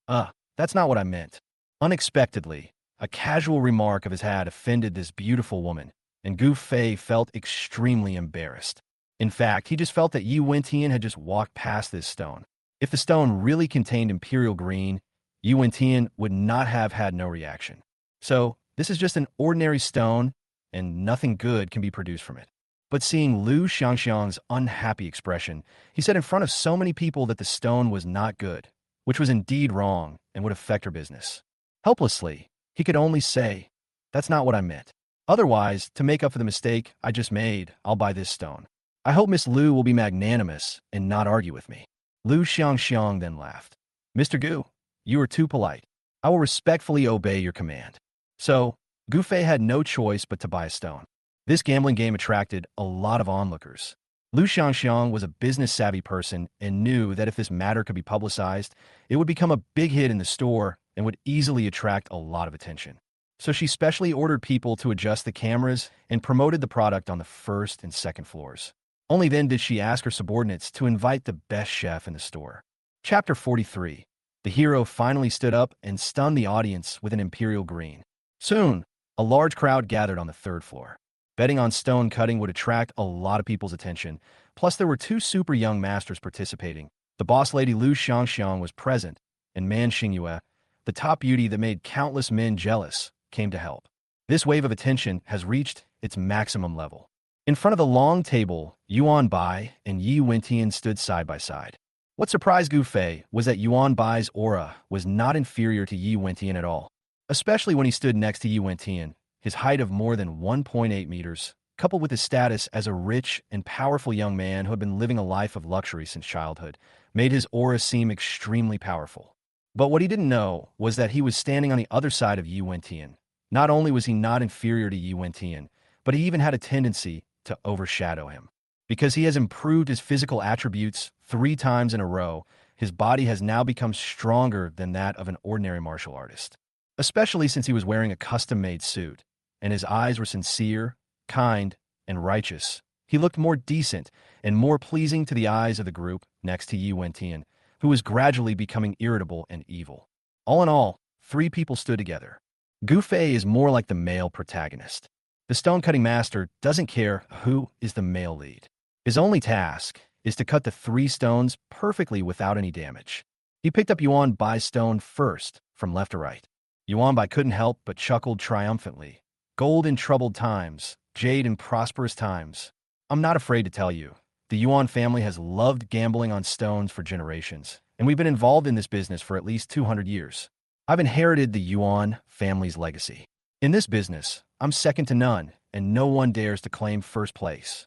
That's not what I meant. Unexpectedly, a casual remark of his had offended this beautiful woman, and Gu Fei felt extremely embarrassed. In fact, he just felt that Yi Wentian had just walked past this stone. If the stone really contained imperial green, Yi Wentian would not have had no reaction. So, this is just an ordinary stone, and nothing good can be produced from it. But seeing Lu Xiangxiang's unhappy expression, he said in front of so many people that the stone was not good, which was indeed wrong and would affect her business. Helplessly, he could only say, that's not what I meant. Otherwise, to make up for the mistake I just made, I'll buy this stone. I hope Miss Lu will be magnanimous and not argue with me. Lu Xiangxiang then laughed. Mr. Gu, you are too polite. I will respectfully obey your command. So, Gu Fei had no choice but to buy a stone. This gambling game attracted a lot of onlookers. Lu Xiangxiang was a business-savvy person and knew that if this matter could be publicized, it would become a big hit in the store and would easily attract a lot of attention. So she specially ordered people to adjust the cameras and promoted the product on the first and second floors. Only then did she ask her subordinates to invite the best chef in the store. Chapter 43. The hero finally stood up and stunned the audience with an imperial green. Soon, a large crowd gathered on the third floor. Betting on stone cutting would attract a lot of people's attention, plus there were 2 super young masters participating. The boss lady Lu Xiangxiang was present, and Man Xingyue, the top beauty that made countless men jealous, came to help. This wave of attention has reached its maximum level. In front of the long table, Yuanbai and Yi Wentian stood side by side. What surprised Gu Fei was that Yuanbai's aura was not inferior to Yi Wentian at all, especially when he stood next to Yi Wentian. His height of more than 1.8 meters, coupled with his status as a rich and powerful young man who had been living a life of luxury since childhood, made his aura seem extremely powerful. But what he didn't know was that he was standing on the other side of Yi Wentian. Not only was he not inferior to Yi Wentian, but he even had a tendency to overshadow him. Because he has improved his physical attributes 3 times in a row, his body has now become stronger than that of an ordinary martial artist, especially since he was wearing a custom-made suit, and his eyes were sincere, kind, and righteous. He looked more decent and more pleasing to the eyes of the group next to Yi Wentian, who was gradually becoming irritable and evil. All in all, 3 people stood together. Gu Fei is more like the male protagonist. The stone-cutting master doesn't care who is the male lead. His only task is to cut the 3 stones perfectly without any damage. He picked up Yuan Bai's stone first, from left to right. Yuan Bai couldn't help but chuckled triumphantly. Gold in troubled times, jade in prosperous times. I'm not afraid to tell you, the Yuan family has loved gambling on stones for generations, and we've been involved in this business for at least 200 years. I've inherited the Yuan family's legacy. In this business, I'm second to none, and no one dares to claim first place.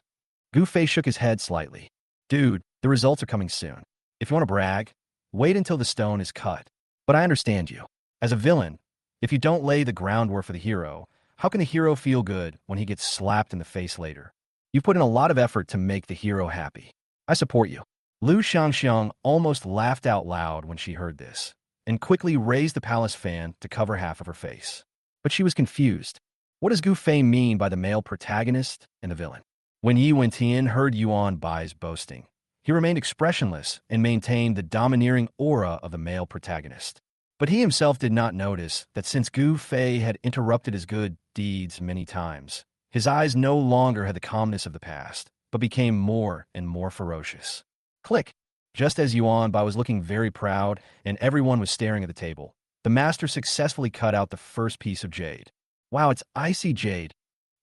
Gu Fei shook his head slightly. Dude, the results are coming soon. If you want to brag, wait until the stone is cut. But I understand you. As a villain, if you don't lay the groundwork for the hero, how can the hero feel good when he gets slapped in the face later? You put in a lot of effort to make the hero happy. I support you. Lu Xiangxiang almost laughed out loud when she heard this, and quickly raised the palace fan to cover half of her face. But she was confused. What does Gu Fei mean by the male protagonist and the villain? When Yi Wentian heard Yuan Bai's boasting, he remained expressionless and maintained the domineering aura of the male protagonist. But he himself did not notice that since Gu Fei had interrupted his good deeds many times, his eyes no longer had the calmness of the past, but became more and more ferocious. Click! Just as Yuan Bai was looking very proud and everyone was staring at the table, the master successfully cut out the first piece of jade. Wow, it's icy jade.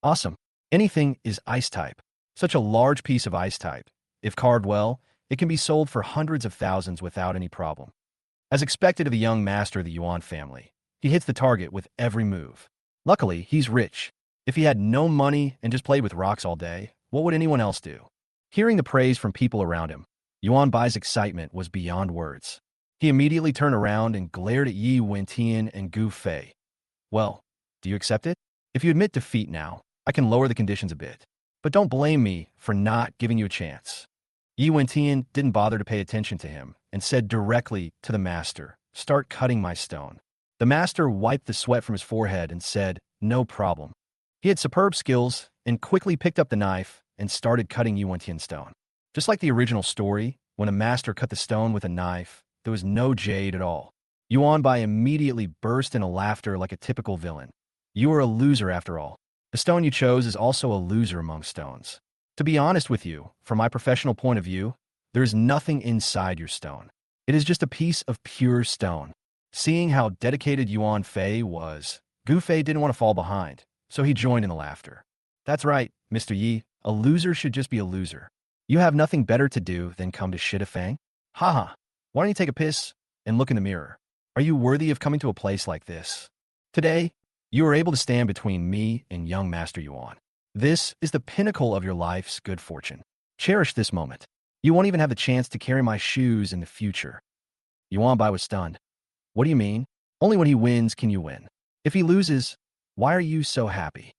Awesome. Anything is ice type. Such a large piece of ice type. If carved well, it can be sold for hundreds of thousands without any problem. As expected of a young master of the Yuan family, he hits the target with every move. Luckily, he's rich. If he had no money and just played with rocks all day, what would anyone else do? Hearing the praise from people around him, Yuan Bai's excitement was beyond words. He immediately turned around and glared at Yi Wentian and Gu Fei. Well, do you accept it? If you admit defeat now, I can lower the conditions a bit. But don't blame me for not giving you a chance. Yi Wentian didn't bother to pay attention to him and said directly to the master, start cutting my stone. The master wiped the sweat from his forehead and said, no problem. He had superb skills and quickly picked up the knife and started cutting Yi Wentian's stone. Just like the original story, when a master cut the stone with a knife, there was no jade at all. Yuan Bai immediately burst into laughter like a typical villain. You are a loser after all. The stone you chose is also a loser among stones. To be honest with you, from my professional point of view, there is nothing inside your stone. It is just a piece of pure stone. Seeing how dedicated Yuan Fei was, Gu Fei didn't want to fall behind, so he joined in the laughter. That's right, Mr. Yi, a loser should just be a loser. You have nothing better to do than come to Shitafang? Haha, why don't you take a piss and look in the mirror? Are you worthy of coming to a place like this? Today, you are able to stand between me and young Master Yuan. This is the pinnacle of your life's good fortune. Cherish this moment. You won't even have the chance to carry my shoes in the future. Yuan Bai was stunned. What do you mean? Only when he wins can you win. If he loses, why are you so happy?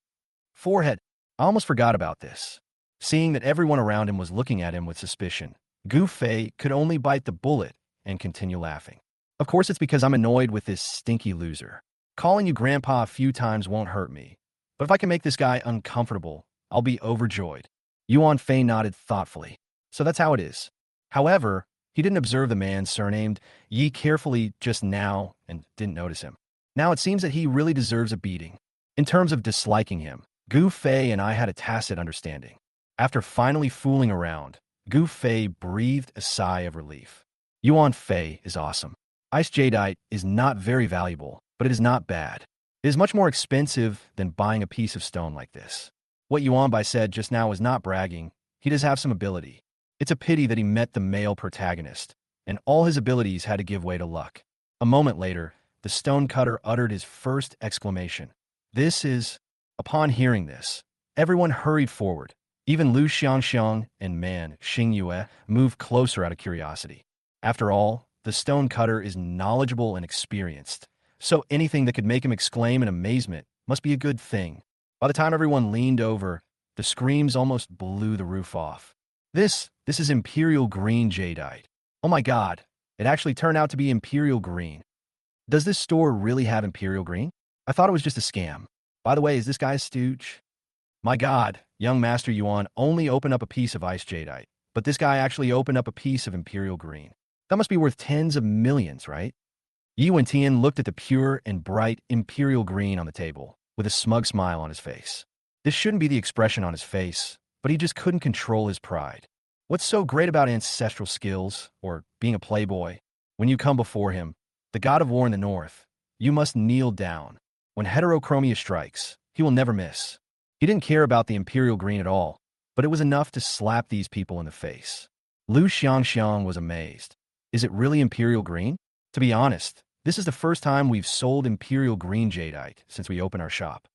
Forehead. I almost forgot about this. Seeing that everyone around him was looking at him with suspicion, Gu Fei could only bite the bullet and continue laughing. Of course it's because I'm annoyed with this stinky loser. Calling you grandpa a few times won't hurt me. But if I can make this guy uncomfortable, I'll be overjoyed. Yuan Fei nodded thoughtfully. So that's how it is. However, he didn't observe the man surnamed Yi carefully just now and didn't notice him. Now it seems that he really deserves a beating. In terms of disliking him, Gu Fei and I had a tacit understanding. After finally fooling around, Gu Fei breathed a sigh of relief. Yuan Fei is awesome. Ice jadeite is not very valuable, but it is not bad. It is much more expensive than buying a piece of stone like this. What Yuan Bai said just now was not bragging. He does have some ability. It's a pity that he met the male protagonist, and all his abilities had to give way to luck. A moment later, the stonecutter uttered his first exclamation. This is... Upon hearing this, everyone hurried forward. Even Lu Xiangxiang and Man Xingyue moved closer out of curiosity. After all, the stonecutter is knowledgeable and experienced, so anything that could make him exclaim in amazement must be a good thing. By the time everyone leaned over, the screams almost blew the roof off. This is Imperial Green Jadeite. Oh my god, it actually turned out to be Imperial Green. Does this store really have Imperial Green? I thought it was just a scam. By the way, is this guy a stooge? My god, young Master Yuan only opened up a piece of ice jadeite, but this guy actually opened up a piece of Imperial Green. That must be worth tens of millions, right? Yi Wentian looked at the pure and bright Imperial Green on the table, with a smug smile on his face. This shouldn't be the expression on his face, but he just couldn't control his pride. What's so great about ancestral skills, or being a playboy? When you come before him, the god of war in the north, you must kneel down. When heterochromia strikes, he will never miss. He didn't care about the Imperial Green at all, but it was enough to slap these people in the face. Lu Xiangxiang was amazed. Is it really Imperial Green? To be honest, this is the first time we've sold Imperial Green jadeite since we opened our shop.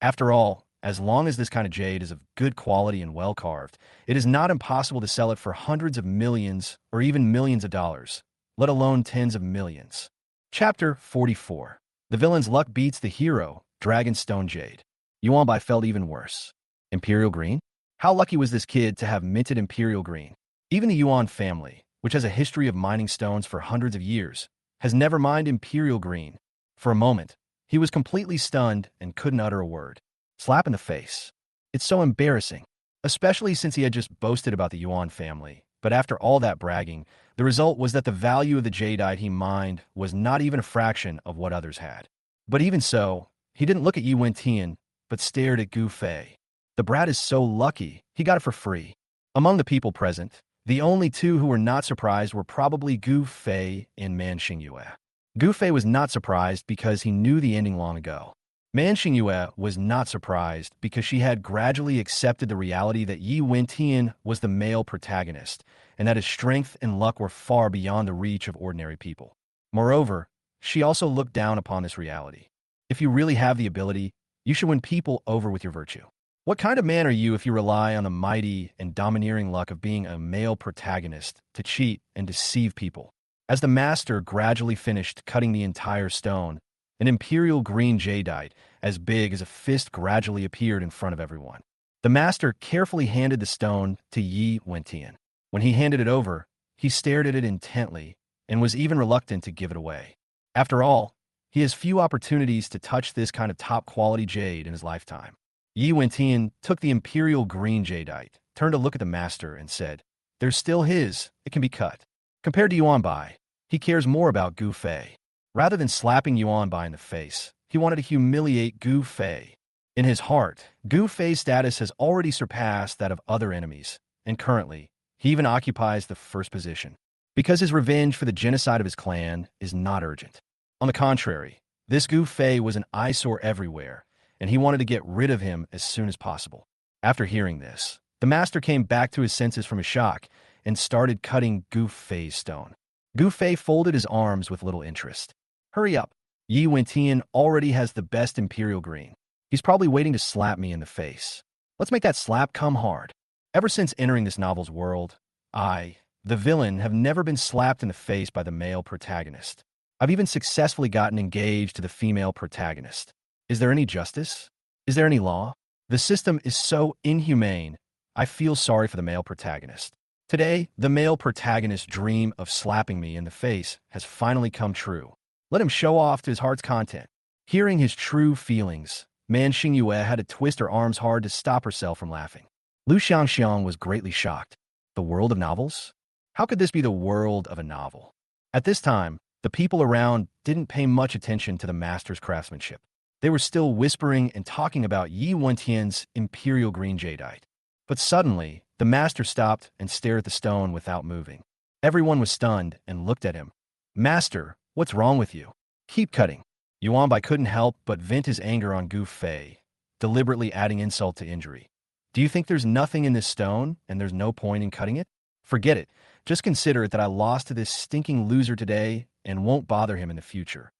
After all, as long as this kind of jade is of good quality and well carved, it is not impossible to sell it for hundreds of millions or even millions of dollars, let alone tens of millions. Chapter 44. The villain's luck beats the hero, Dragonstone Jade. Yuan Bai felt even worse. Imperial Green? How lucky was this kid to have minted Imperial Green? Even the Yuan family, which has a history of mining stones for hundreds of years, has never mined Imperial Green. For a moment, he was completely stunned and couldn't utter a word. Slap in the face. It's so embarrassing, especially since he had just boasted about the Yuan family. But after all that bragging, the result was that the value of the jadeite he mined was not even a fraction of what others had. But even so, he didn't look at Yi Wentian, but stared at Gu Fei. The brat is so lucky, he got it for free. Among the people present, the only two who were not surprised were probably Gu Fei and Manhwa. Gu Fei was not surprised because he knew the ending long ago. Manhwa was not surprised because she had gradually accepted the reality that Yi Wentian was the male protagonist, and that his strength and luck were far beyond the reach of ordinary people. Moreover, she also looked down upon this reality. If you really have the ability, you should win people over with your virtue. What kind of man are you if you rely on the mighty and domineering luck of being a male protagonist to cheat and deceive people? As the master gradually finished cutting the entire stone, an Imperial Green jadeite, as big as a fist, gradually appeared in front of everyone. The master carefully handed the stone to Yi Wentian. When he handed it over, he stared at it intently and was even reluctant to give it away. After all, he has few opportunities to touch this kind of top-quality jade in his lifetime. Yi Wentian took the Imperial Green jadeite, turned to look at the master, and said, "There's still his. It can be cut." Compared to Yuan Bai, he cares more about Gu Fei. Rather than slapping Yuan Bai in the face, he wanted to humiliate Gu Fei. In his heart, Gu Fei's status has already surpassed that of other enemies, and currently, he even occupies the first position. Because his revenge for the genocide of his clan is not urgent. On the contrary, this Gu Fei was an eyesore everywhere, and he wanted to get rid of him as soon as possible. After hearing this, the master came back to his senses from his shock and started cutting Gu Fei's stone. Gu Fei folded his arms with little interest. Hurry up. Yi Wentian already has the best Imperial Green. He's probably waiting to slap me in the face. Let's make that slap come hard. Ever since entering this novel's world, I, the villain, have never been slapped in the face by the male protagonist. I've even successfully gotten engaged to the female protagonist. Is there any justice? Is there any law? The system is so inhumane. I feel sorry for the male protagonist. Today, the male protagonist's dream of slapping me in the face has finally come true. Let him show off to his heart's content. Hearing his true feelings, Manhwa had to twist her arms hard to stop herself from laughing. Lu Xiangxiang was greatly shocked. The world of novels? How could this be the world of a novel? At this time, the people around didn't pay much attention to the master's craftsmanship. They were still whispering and talking about Yi Wentian's Imperial Green jadeite. But suddenly, the master stopped and stared at the stone without moving. Everyone was stunned and looked at him. "Master, what's wrong with you? Keep cutting." Yuan Bai couldn't help but vent his anger on Gu Fei, deliberately adding insult to injury. "Do you think there's nothing in this stone and there's no point in cutting it? Forget it. Just consider it that I lost to this stinking loser today and won't bother him in the future."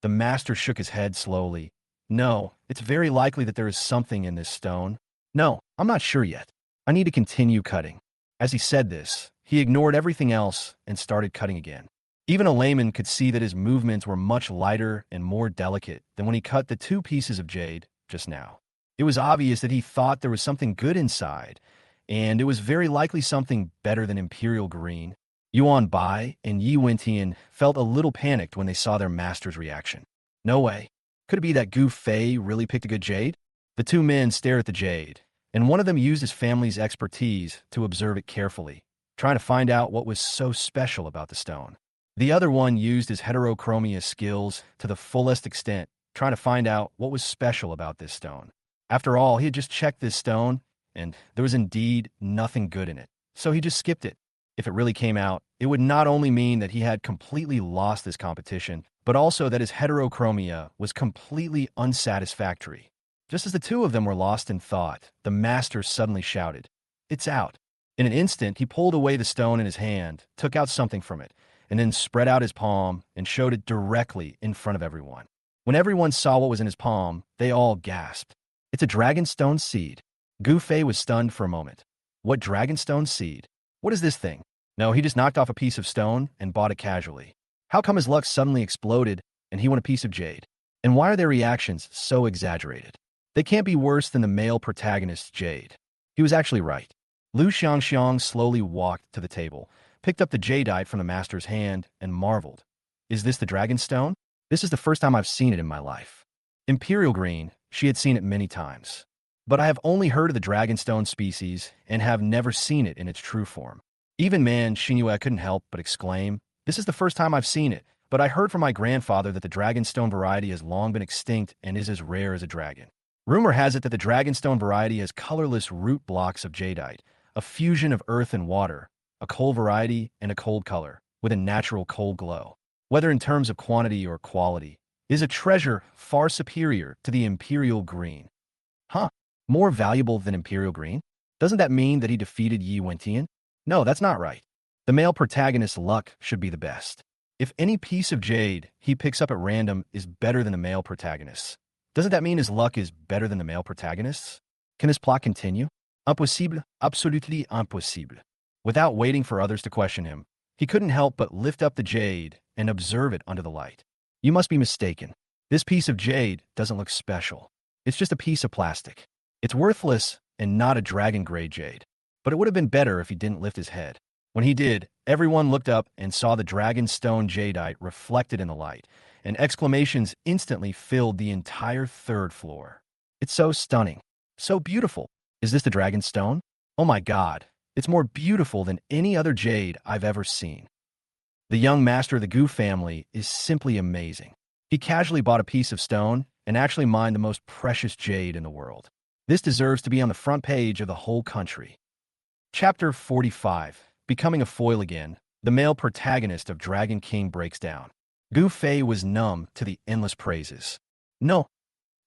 The master shook his head slowly. "No, it's very likely that there is something in this stone. No, I'm not sure yet. I need to continue cutting." As he said this, he ignored everything else and started cutting again. Even a layman could see that his movements were much lighter and more delicate than when he cut the two pieces of jade just now. It was obvious that he thought there was something good inside, and it was very likely something better than Imperial Green. Yuan Bai and Yi Wentian felt a little panicked when they saw their master's reaction. No way. Could it be that Gu Fei really picked a good jade? The two men stared at the jade, and one of them used his family's expertise to observe it carefully, trying to find out what was so special about the stone. The other one used his heterochromia skills to the fullest extent, trying to find out what was special about this stone. After all, he had just checked this stone, and there was indeed nothing good in it, so he just skipped it. If it really came out, it would not only mean that he had completely lost this competition, but also that his heterochromia was completely unsatisfactory. Just as the two of them were lost in thought, the master suddenly shouted, "It's out." In an instant, he pulled away the stone in his hand, took out something from it, and then spread out his palm and showed it directly in front of everyone. When everyone saw what was in his palm, they all gasped. "It's a dragonstone seed." Gu Fei was stunned for a moment. What dragonstone seed? What is this thing? No, he just knocked off a piece of stone and bought it casually. How come his luck suddenly exploded and he won a piece of jade? And why are their reactions so exaggerated? They can't be worse than the male protagonist's jade. He was actually right. Lu Xiangxiang slowly walked to the table, picked up the jadeite from the master's hand, and marveled. "Is this the dragonstone? This is the first time I've seen it in my life." Imperial Green, she had seen it many times. But I have only heard of the dragonstone species and have never seen it in its true form. Even Man Xingyue couldn't help but exclaim, "This is the first time I've seen it, but I heard from my grandfather that the dragonstone variety has long been extinct and is as rare as a dragon." Rumor has it that the dragonstone variety has colorless root blocks of jadeite, a fusion of earth and water, a cold variety, and a cold color, with a natural cold glow. Whether in terms of quantity or quality, is a treasure far superior to the Imperial Green. Huh? More valuable than Imperial Green? Doesn't that mean that he defeated Yi Wentian? No, that's not right. The male protagonist's luck should be the best. If any piece of jade he picks up at random is better than the male protagonist's, doesn't that mean his luck is better than the male protagonist's? Can this plot continue? Impossible, absolutely impossible. Without waiting for others to question him, he couldn't help but lift up the jade and observe it under the light. You must be mistaken. This piece of jade doesn't look special. It's just a piece of plastic. It's worthless and not a dragon-grade jade. But it would have been better if he didn't lift his head. When he did, everyone looked up and saw the dragonstone jadeite reflected in the light, and exclamations instantly filled the entire third floor. "It's so stunning. So beautiful. Is this the dragonstone? Oh my god. It's more beautiful than any other jade I've ever seen." The young master of the Gu family is simply amazing. He casually bought a piece of stone and actually mined the most precious jade in the world. This deserves to be on the front page of the whole country. Chapter 45. Becoming a foil again, the male protagonist of Dragon King breaks down. Gu Fei was numb to the endless praises. "No.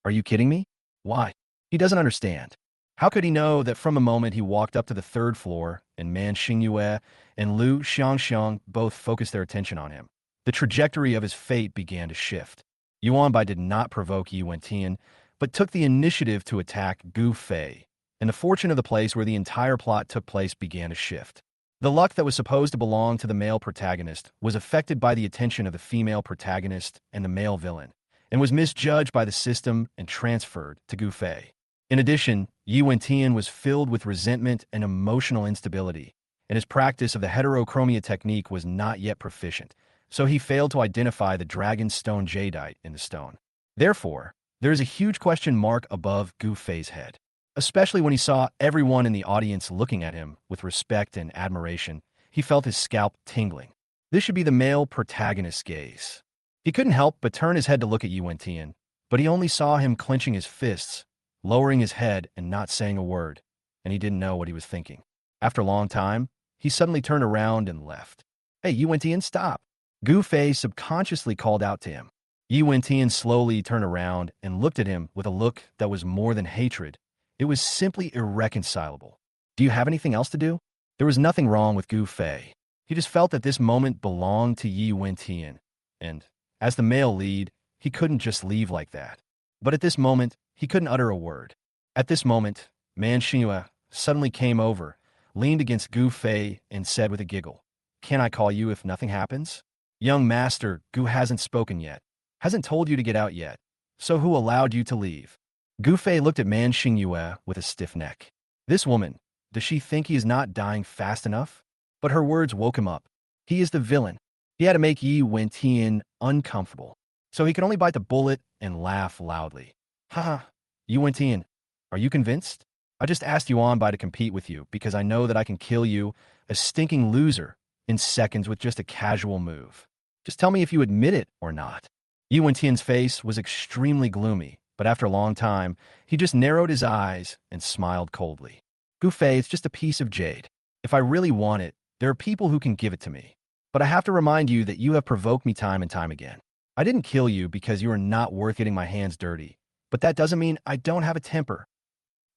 Are you kidding me? Why?" He doesn't understand. How could he know that from the moment he walked up to the third floor and Man Xingyue and Lu Xiangxiang both focused their attention on him, the trajectory of his fate began to shift. Yuan Bai did not provoke Yi Wentian, but took the initiative to attack Gu Fei, and the fortune of the place where the entire plot took place began to shift. The luck that was supposed to belong to the male protagonist was affected by the attention of the female protagonist and the male villain, and was misjudged by the system and transferred to Gu Fei. In addition, Yi Wentian was filled with resentment and emotional instability, and his practice of the heterochromia technique was not yet proficient, so he failed to identify the dragonstone jadeite in the stone. Therefore, there is a huge question mark above Gu Fei's head. Especially when he saw everyone in the audience looking at him with respect and admiration, he felt his scalp tingling. This should be the male protagonist's gaze. He couldn't help but turn his head to look at Yi Wentian, but he only saw him clenching his fists, lowering his head and not saying a word, and he didn't know what he was thinking. After a long time, he suddenly turned around and left. "Hey, Yi Wentian, stop!" Gu Fei subconsciously called out to him. Yi Wentian slowly turned around and looked at him with a look that was more than hatred. It was simply irreconcilable. "Do you have anything else to do?" There was nothing wrong with Gu Fei. He just felt that this moment belonged to Yi Wentian, and, as the male lead, he couldn't just leave like that. But at this moment, he couldn't utter a word. At this moment, Man Xingyue suddenly came over, leaned against Gu Fei, and said with a giggle, "Can I call you if nothing happens?" "Young master, Gu hasn't spoken yet. Hasn't told you to get out yet. So who allowed you to leave?" Gu Fei looked at Man Xingyue with a stiff neck. This woman, Does she think he is not dying fast enough? But her words woke him up. He is the villain. He had to make Yi Wentian uncomfortable. So he could only bite the bullet and laugh loudly. Haha, Yi Wentian, are you convinced? I just asked Yuan Bai to compete with you because I know that I can kill you, a stinking loser, in seconds with just a casual move. Just tell me if you admit it or not. Yi Wentian's face was extremely gloomy, but after a long time, he just narrowed his eyes and smiled coldly. Gu Fei, it's just a piece of jade. If I really want it, there are people who can give it to me. But I have to remind you that you have provoked me time and time again. I didn't kill you because you are not worth getting my hands dirty, but that doesn't mean I don't have a temper.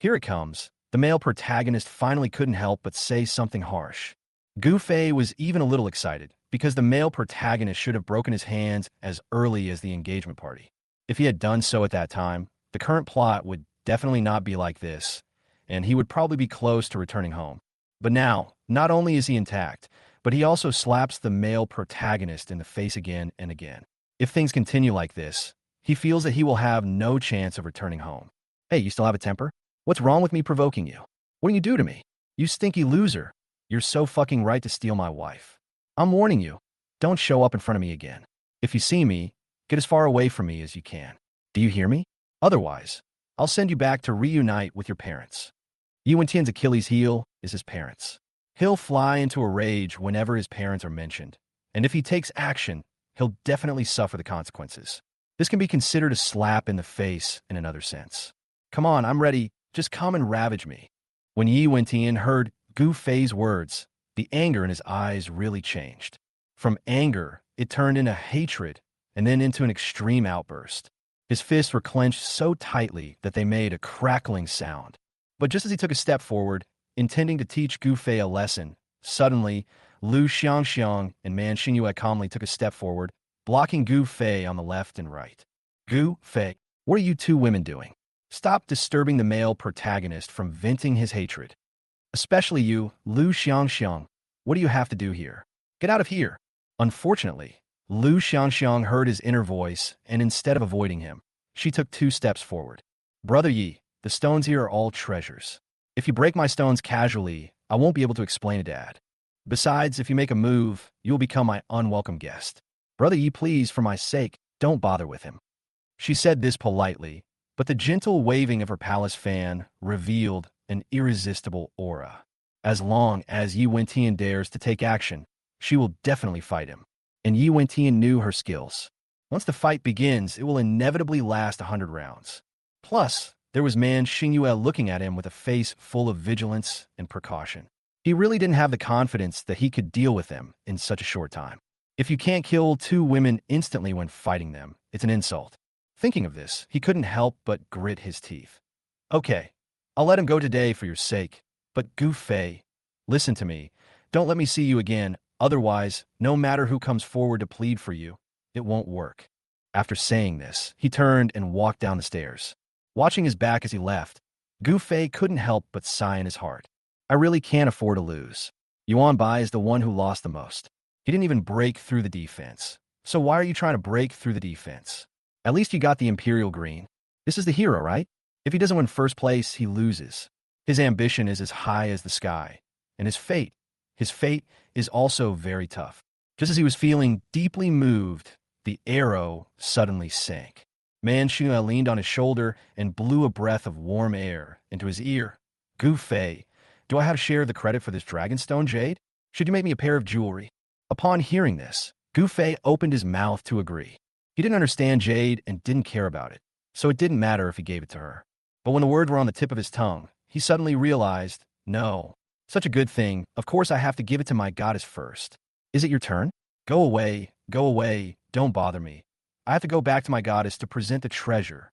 Here it comes. The male protagonist finally couldn't help but say something harsh. Gu Fei was even a little excited, because the male protagonist should have broken his hands as early as the engagement party. If he had done so at that time, the current plot would definitely not be like this, and he would probably be close to returning home. But now, not only is he intact, but he also slaps the male protagonist in the face again and again. If things continue like this, he feels that he will have no chance of returning home. Hey, you still have a temper? What's wrong with me provoking you? What do you do to me? You stinky loser. You're so fucking right to steal my wife. I'm warning you. Don't show up in front of me again. If you see me, get as far away from me as you can. Do you hear me? Otherwise, I'll send you back to reunite with your parents. Yi Wentian's Achilles' heel is his parents. He'll fly into a rage whenever his parents are mentioned, and if he takes action, he'll definitely suffer the consequences. This can be considered a slap in the face in another sense. Come on, I'm ready. Just come and ravage me. When Yi Wentian heard Gu Fei's words, the anger in his eyes really changed. From anger, it turned into hatred, and then into an extreme outburst. His fists were clenched so tightly that they made a crackling sound. But just as he took a step forward, intending to teach Gu Fei a lesson, suddenly, Lu Xiangxiang and Man Xingyue calmly took a step forward, blocking Gu Fei on the left and right. Gu Fei, what are you two women doing? Stop disturbing the male protagonist from venting his hatred. Especially you, Lu Xiangxiang. What do you have to do here? Get out of here. Unfortunately, Lu Xiangxiang heard his inner voice, and instead of avoiding him, she took 2 steps forward. Brother Yi, the stones here are all treasures. If you break my stones casually, I won't be able to explain it to Dad. Besides, if you make a move, you'll become my unwelcome guest. Brother Yi, please, for my sake, don't bother with him. She said this politely, but the gentle waving of her palace fan revealed an irresistible aura. As long as Yi Wentian dares to take action, she will definitely fight him. And Yi Wentian knew her skills. Once the fight begins, it will inevitably last 100 rounds. Plus, there was Man Xingyue looking at him with a face full of vigilance and precaution. He really didn't have the confidence that he could deal with them in such a short time. If you can't kill 2 women instantly when fighting them, it's an insult. Thinking of this, he couldn't help but grit his teeth. Okay, I'll let him go today for your sake, but Gu Fei, listen to me. Don't let me see you again, otherwise, no matter who comes forward to plead for you, it won't work. After saying this, he turned and walked down the stairs. Watching his back as he left, Gu Fei couldn't help but sigh in his heart. I really can't afford to lose. Yuan Bai is the one who lost the most. He didn't even break through the defense. So why are you trying to break through the defense? At least you got the Imperial Green. This is the hero, right? If he doesn't win first place, he loses. His ambition is as high as the sky. And his fate is also very tough. Just as he was feeling deeply moved, the arrow suddenly sank. Man Xingyue leaned on his shoulder and blew a breath of warm air into his ear. Gu Fei, do I have to share the credit for this Dragonstone jade? Should you make me a pair of jewelry? Upon hearing this, Gu Fei opened his mouth to agree. He didn't understand jade and didn't care about it, so it didn't matter if he gave it to her. But when the words were on the tip of his tongue, he suddenly realized, no, such a good thing, of course I have to give it to my goddess first. Is it your turn? Go away, don't bother me. I have to go back to my goddess to present the treasure.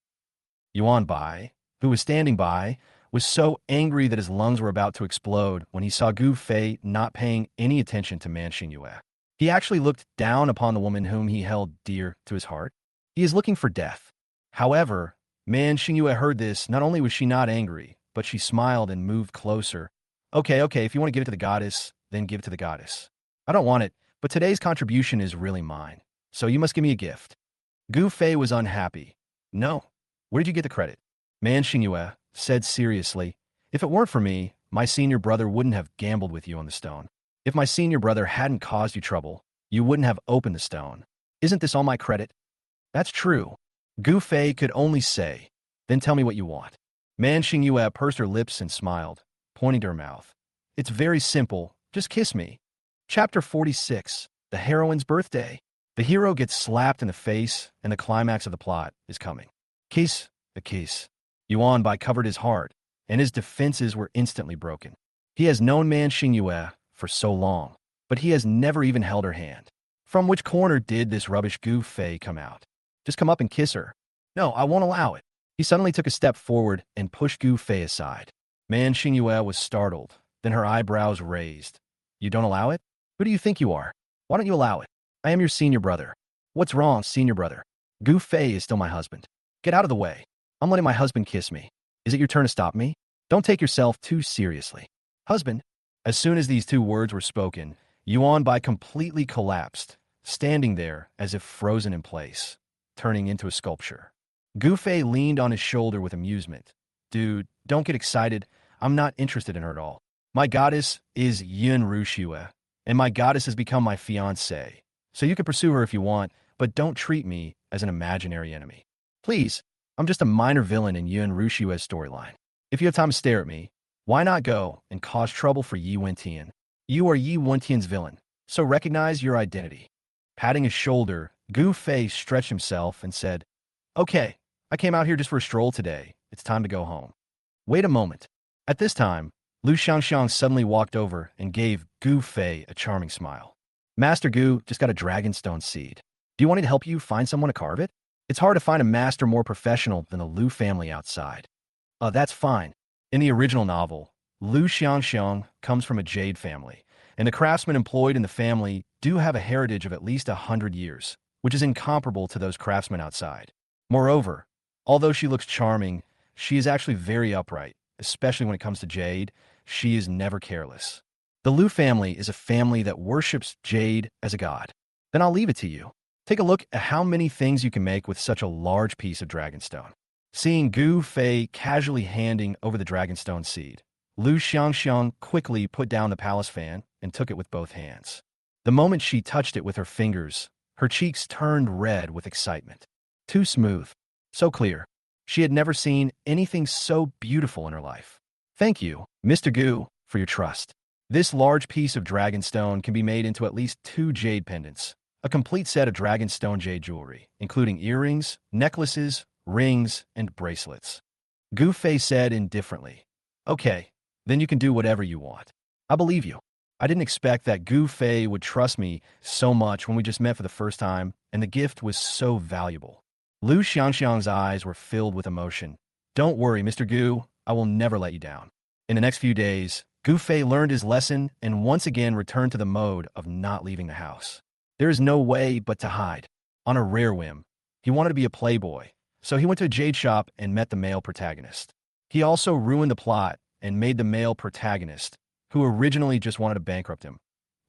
Yuan Bai, who was standing by, was so angry that his lungs were about to explode when he saw Gu Fei not paying any attention to Man Xingyue. He actually looked down upon the woman whom he held dear to his heart. He is looking for death. However, Man Xingyue heard this. Not only was she not angry, but she smiled and moved closer. Okay, if you want to give it to the goddess, then give it to the goddess. I don't want it, but today's contribution is really mine, so you must give me a gift. Gu Fei was unhappy. No. Where did you get the credit? Man Xingyue said seriously, if it weren't for me, my senior brother wouldn't have gambled with you on the stone. If my senior brother hadn't caused you trouble, you wouldn't have opened the stone. Isn't this all my credit? That's true. Gu Fei could only say, then tell me what you want. Man Xingyue pursed her lips and smiled, pointing to her mouth. It's very simple, just kiss me. Chapter 46, The Heroine's Birthday. The hero gets slapped in the face, and the climax of the plot is coming. Kiss, a kiss. Yuan Bai covered his heart, and his defenses were instantly broken. He has known Man Xingyue for so long, but he has never even held her hand. From which corner did this rubbish Gu Fei come out? Just come up and kiss her. No, I won't allow it. He suddenly took a step forward and pushed Gu Fei aside. Man Xingyue was startled, then her eyebrows raised. You don't allow it? Who do you think you are? Why don't you allow it? I am your senior brother. What's wrong, senior brother? Gu Fei is still my husband. Get out of the way. I'm letting my husband kiss me. Is it your turn to stop me? Don't take yourself too seriously. Husband. As soon as these two words were spoken, Yuan Bai completely collapsed, standing there as if frozen in place, turning into a sculpture. Gu Fei leaned on his shoulder with amusement. Dude, don't get excited. I'm not interested in her at all. My goddess is Yun Rushue, and my goddess has become my fiancée. So you can pursue her if you want, but don't treat me as an imaginary enemy. Please, I'm just a minor villain in Yun Rushue's storyline. If you have time to stare at me, why not go and cause trouble for Yi Wentian? You are Yi Wentian's villain, so recognize your identity. Patting his shoulder, Gu Fei stretched himself and said, Okay, I came out here just for a stroll today. It's time to go home. Wait a moment. At this time, Lu Xiangxiang suddenly walked over and gave Gu Fei a charming smile. Master Gu just got a dragonstone seed. Do you want me to help you find someone to carve it? It's hard to find a master more professional than the Lu family outside. That's fine. In the original novel, Lu Xiangxiang comes from a jade family, and the craftsmen employed in the family do have a heritage of at least 100 years, which is incomparable to those craftsmen outside. Moreover, although she looks charming, she is actually very upright, especially when it comes to jade. She is never careless. The Lu family is a family that worships jade as a god. Then I'll leave it to you. Take a look at how many things you can make with such a large piece of dragonstone. Seeing Gu Fei casually handing over the dragonstone seed, Lu Xiangxiang quickly put down the palace fan and took it with both hands. The moment she touched it with her fingers, her cheeks turned red with excitement. Too smooth, so clear. She had never seen anything so beautiful in her life. Thank you, Mr. Gu, for your trust. This large piece of dragonstone can be made into at least 2 jade pendants, a complete set of dragonstone jade jewelry, including earrings, necklaces, rings, and bracelets. Gu Fei said indifferently, Okay, then you can do whatever you want. I believe you. I didn't expect that Gu Fei would trust me so much when we just met for the first time, and the gift was so valuable. Lu Xiangxiang's eyes were filled with emotion. Don't worry, Mr. Gu, I will never let you down. In the next few days, Gu Fei learned his lesson and once again returned to the mode of not leaving the house. There is no way but to hide. On a rare whim, he wanted to be a playboy, so he went to a jade shop and met the male protagonist. He also ruined the plot and made the male protagonist, who originally just wanted to bankrupt him,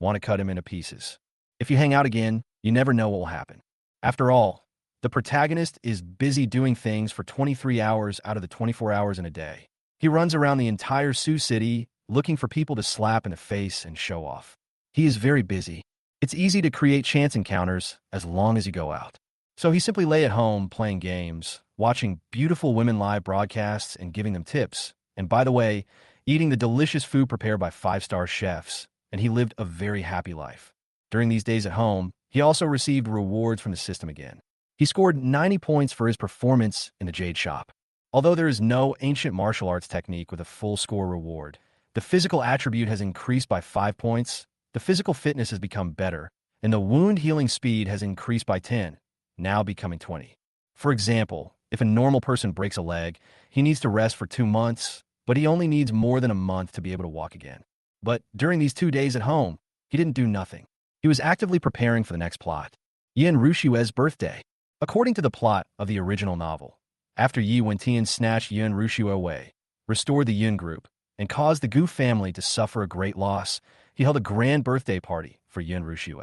want to cut him into pieces. If you hang out again, you never know what will happen. After all, the protagonist is busy doing things for 23 hours out of the 24 hours in a day. He runs around the entire Sioux City looking for people to slap in the face and show off. He is very busy. It's easy to create chance encounters as long as you go out. So he simply lay at home playing games, watching beautiful women live broadcasts and giving them tips. And by the way, eating the delicious food prepared by 5-star chefs, and he lived a very happy life. During these days at home, he also received rewards from the system again. He scored 90 points for his performance in the Jade Shop. Although there is no ancient martial arts technique with a full score reward, the physical attribute has increased by 5 points, the physical fitness has become better, and the wound healing speed has increased by 10, now becoming 20. For example, if a normal person breaks a leg, he needs to rest for 2 months, but he only needs more than a month to be able to walk again. But during these 2 days at home, he didn't do nothing. He was actively preparing for the next plot, Yin Rushue's birthday. According to the plot of the original novel, after Yi Wentian snatched Yin Rushue away, restored the Yin group, and caused the Gu family to suffer a great loss, he held a grand birthday party for Yin Rushue.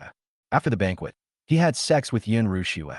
After the banquet, he had sex with Yin Rushue.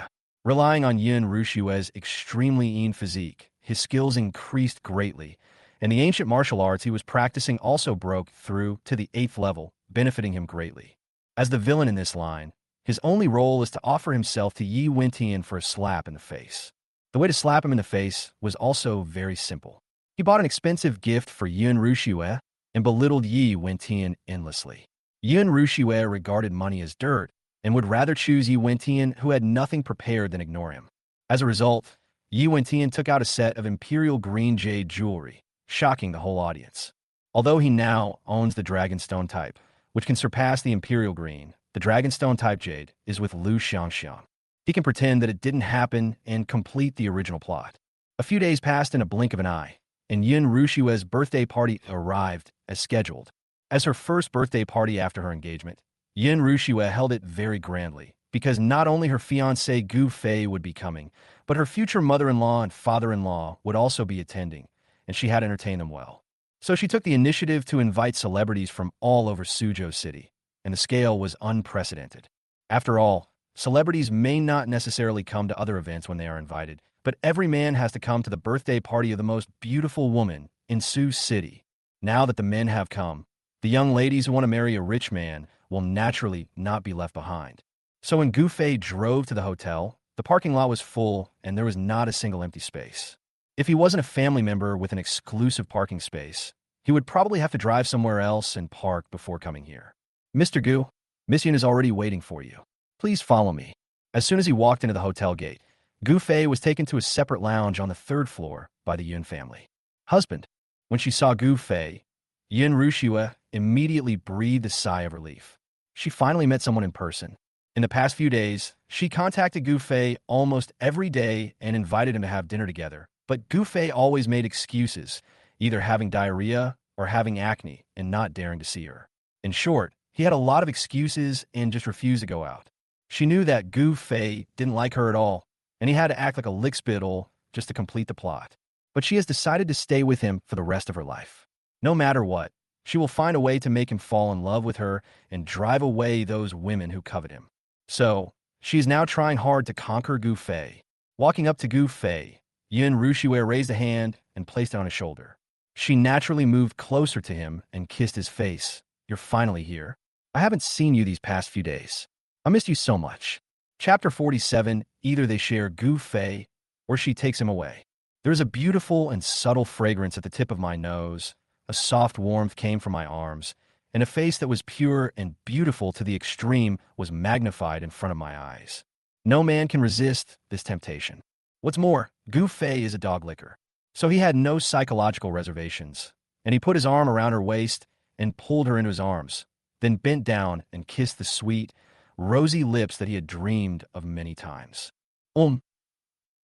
Relying on Yin Rushue's extremely lean physique, his skills increased greatly, and the ancient martial arts he was practicing also broke through to the 8th level, benefiting him greatly. As the villain in this line, his only role is to offer himself to Yi Wentian for a slap in the face. The way to slap him in the face was also very simple. He bought an expensive gift for Yun Rushue and belittled Yi Wentian endlessly. Yun Rushue regarded money as dirt and would rather choose Yi Wentian, who had nothing prepared, than ignore him. As a result, Yi Wentian took out a set of imperial green jade jewelry, shocking the whole audience. Although he now owns the Dragonstone type, which can surpass the imperial green, the Dragonstone type jade is with Lu Xiangxiang. He can pretend that it didn't happen and complete the original plot. A few days passed in a blink of an eye, and Yun Rushue's birthday party arrived as scheduled. As her first birthday party after her engagement, Yun Rushue held it very grandly, because not only her fiancé Gu Fei would be coming, but her future mother-in-law and father-in-law would also be attending, and she had to entertain them well. So she took the initiative to invite celebrities from all over Suzhou City, and the scale was unprecedented. After all, celebrities may not necessarily come to other events when they are invited, but every man has to come to the birthday party of the most beautiful woman in Sioux City. Now that the men have come, the young ladies who want to marry a rich man will naturally not be left behind. So when Gu Fei drove to the hotel, the parking lot was full and there was not a single empty space. If he wasn't a family member with an exclusive parking space, he would probably have to drive somewhere else and park before coming here. Mr. Gu, Miss Yun is already waiting for you. Please follow me. As soon as he walked into the hotel gate, Gu Fei was taken to a separate lounge on the 3rd floor by the Yun family. Husband. When she saw Gu Fei, Yun Rushue immediately breathed a sigh of relief. She finally met someone in person. In the past few days, she contacted Gu Fei almost every day and invited him to have dinner together, but Gu Fei always made excuses, either having diarrhea or having acne and not daring to see her. In short, he had a lot of excuses and just refused to go out. She knew that Gu Fei didn't like her at all, and he had to act like a lickspittle just to complete the plot. But she has decided to stay with him for the rest of her life. No matter what, she will find a way to make him fall in love with her and drive away those women who covet him. So, she is now trying hard to conquer Gu Fei. Walking up to Gu Fei, Yun Rushue raised a hand and placed it on his shoulder. She naturally moved closer to him and kissed his face. You're finally here. I haven't seen you these past few days. I missed you so much. Chapter 47, either they share Gu Fei or she takes him away. There is a beautiful and subtle fragrance at the tip of my nose. A soft warmth came from my arms, and a face that was pure and beautiful to the extreme was magnified in front of my eyes. No man can resist this temptation. What's more, Gu Fei is a dog licker, so he had no psychological reservations, and he put his arm around her waist and pulled her into his arms, then bent down and kissed the sweet, rosy lips that he had dreamed of many times.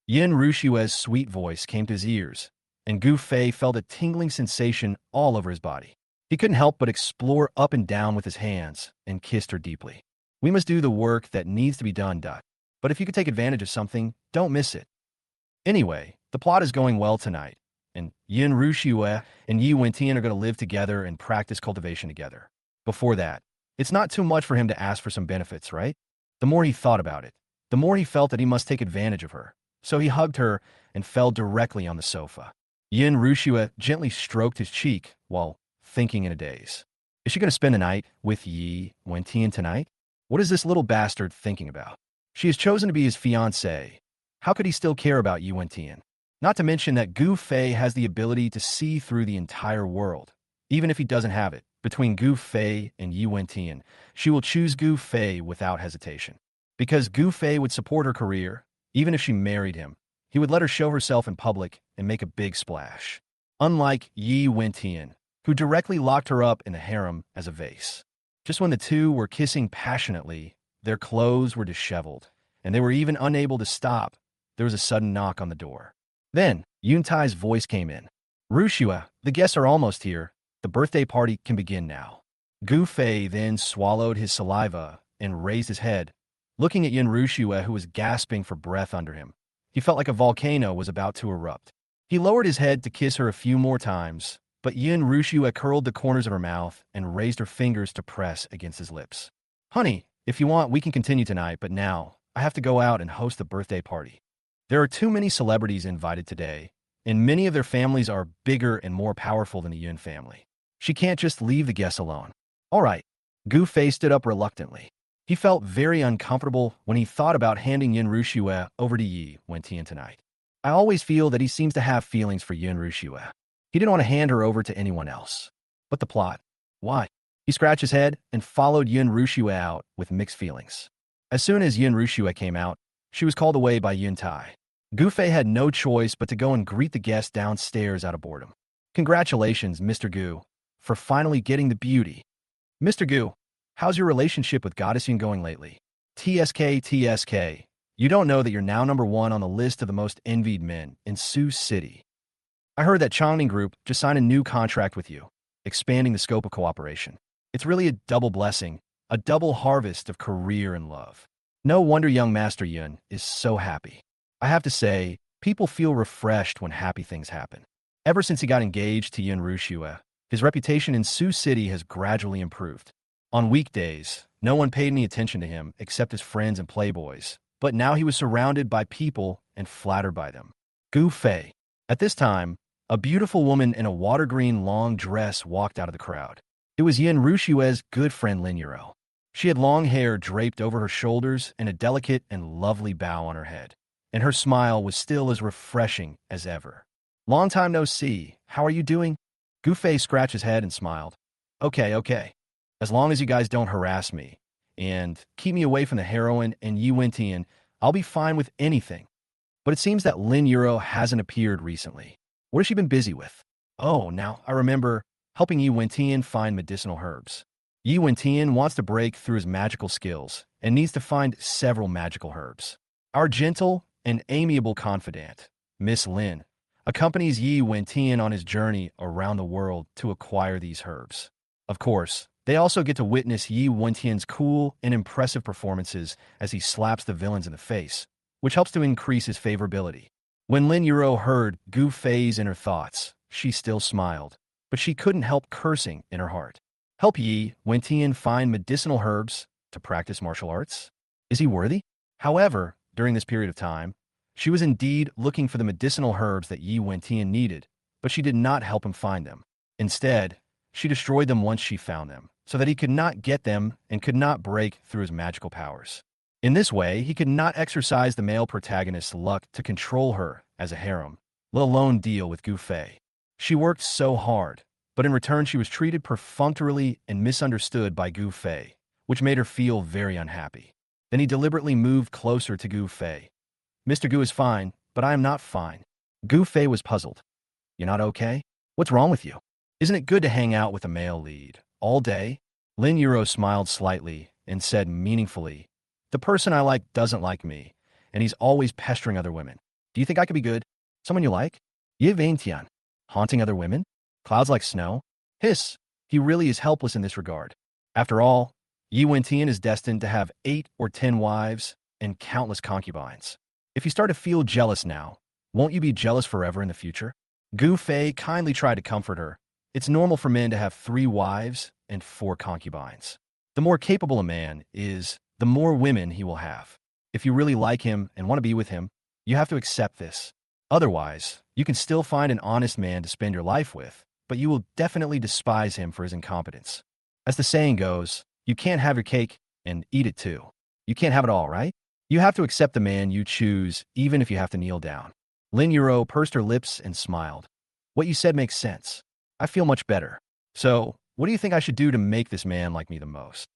Yin Rushue's sweet voice came to his ears, and Gu Fei felt a tingling sensation all over his body. He couldn't help but explore up and down with his hands and kissed her deeply. We must do the work that needs to be done, but if you could take advantage of something, don't miss it. Anyway, the plot is going well tonight, and Yin Rushue and Yi Wentian are going to live together and practice cultivation together. Before that, it's not too much for him to ask for some benefits, right? The more he thought about it, the more he felt that he must take advantage of her. So he hugged her and fell directly on the sofa. Yin Rushue gently stroked his cheek while thinking in a daze. Is she going to spend the night with Yi Wentian tonight? What is this little bastard thinking about? She has chosen to be his fiancée. How could he still care about Yi Wentian? Not to mention that Gu Fei has the ability to see through the entire world. Even if he doesn't have it, between Gu Fei and Yi Wentian, she will choose Gu Fei without hesitation. Because Gu Fei would support her career, even if she married him, he would let her show herself in public and make a big splash. Unlike Yi Wentian, who directly locked her up in the harem as a vase. Just when the two were kissing passionately, their clothes were disheveled, and they were even unable to stop. There was a sudden knock on the door. Then, Yuntai's voice came in. Rushue, the guests are almost here. The birthday party can begin now. Gu Fei then swallowed his saliva and raised his head, looking at Yin Rushue, who was gasping for breath under him. He felt like a volcano was about to erupt. He lowered his head to kiss her a few more times, but Yin Rushue curled the corners of her mouth and raised her fingers to press against his lips. Honey, if you want, we can continue tonight, but now, I have to go out and host the birthday party. There are too many celebrities invited today, and many of their families are bigger and more powerful than the Yun family. She can't just leave the guests alone. All right. Gu Fei stood up reluctantly. He felt very uncomfortable when he thought about handing Yin Ruxue over to Yi Wentian tonight. I always feel that he seems to have feelings for Yin Ruxue. He didn't want to hand her over to anyone else. But the plot? Why? He scratched his head and followed Yin Ruxue out with mixed feelings. As soon as Yin Ruxue came out, she was called away by Yun Tai. Gu Fei had no choice but to go and greet the guests downstairs out of boredom. Congratulations, Mr. Gu, for finally getting the beauty. Mr. Gu, how's your relationship with Goddess Yun going lately? TSK. You don't know that you're now #1 on the list of the most envied men in Sioux City. I heard that Chongning Group just signed a new contract with you, expanding the scope of cooperation. It's really a double blessing, a double harvest of career and love. No wonder young Master Yun is so happy. I have to say, people feel refreshed when happy things happen. Ever since he got engaged to Yin Ruxue, his reputation in Sioux City has gradually improved. On weekdays, no one paid any attention to him except his friends and playboys, but now he was surrounded by people and flattered by them. Gu Fei. At this time, a beautiful woman in a water-green long dress walked out of the crowd. It was Yin Ruxue's good friend Lin Yuro. She had long hair draped over her shoulders and a delicate and lovely bow on her head, and her smile was still as refreshing as ever. Long time no see. How are you doing? Gu Fei scratched his head and smiled. Okay. As long as you guys don't harass me and keep me away from the heroine and Yi Wentian, I'll be fine with anything. But it seems that Lin Yuro hasn't appeared recently. What has she been busy with? Oh, now I remember, helping Yi Wentian find medicinal herbs. Yi Wentian wants to break through his magical skills and needs to find several magical herbs. Our gentle and amiable confidant, Miss Lin, accompanies Yi Wentian on his journey around the world to acquire these herbs. Of course, they also get to witness Yi Wentian's cool and impressive performances as he slaps the villains in the face, which helps to increase his favorability. When Lin Yuro heard Gu Fei's inner thoughts, she still smiled, but she couldn't help cursing in her heart. Help Yi Wentian find medicinal herbs to practice martial arts? Is he worthy? However, during this period of time, she was indeed looking for the medicinal herbs that Yi Wentian needed, but she did not help him find them. Instead, she destroyed them once she found them, so that he could not get them and could not break through his magical powers. In this way, he could not exercise the male protagonist's luck to control her as a harem, let alone deal with Gu Fei. She worked so hard, but in return she was treated perfunctorily and misunderstood by Gu Fei, which made her feel very unhappy. Then he deliberately moved closer to Gu Fei. Mr. Gu is fine, but I am not fine. Gu Fei was puzzled. You're not okay? What's wrong with you? Isn't it good to hang out with a male lead all day? Lin Yuro smiled slightly and said meaningfully, the person I like doesn't like me, and he's always pestering other women. Do you think I could be good? Someone you like? Yi Wentian. Haunting other women? Clouds like snow? Hiss. He really is helpless in this regard. After all, Yi Wentian is destined to have 8 or 10 wives and countless concubines. If you start to feel jealous now, won't you be jealous forever in the future? Gu Fei kindly tried to comfort her. It's normal for men to have 3 wives and 4 concubines. The more capable a man is, the more women he will have. If you really like him and want to be with him, you have to accept this. Otherwise, you can still find an honest man to spend your life with, but you will definitely despise him for his incompetence. As the saying goes, you can't have your cake and eat it too. You can't have it all, right? You have to accept the man you choose, even if you have to kneel down. Lin Yuro pursed her lips and smiled. What you said makes sense. I feel much better. So, what do you think I should do to make this man like me the most?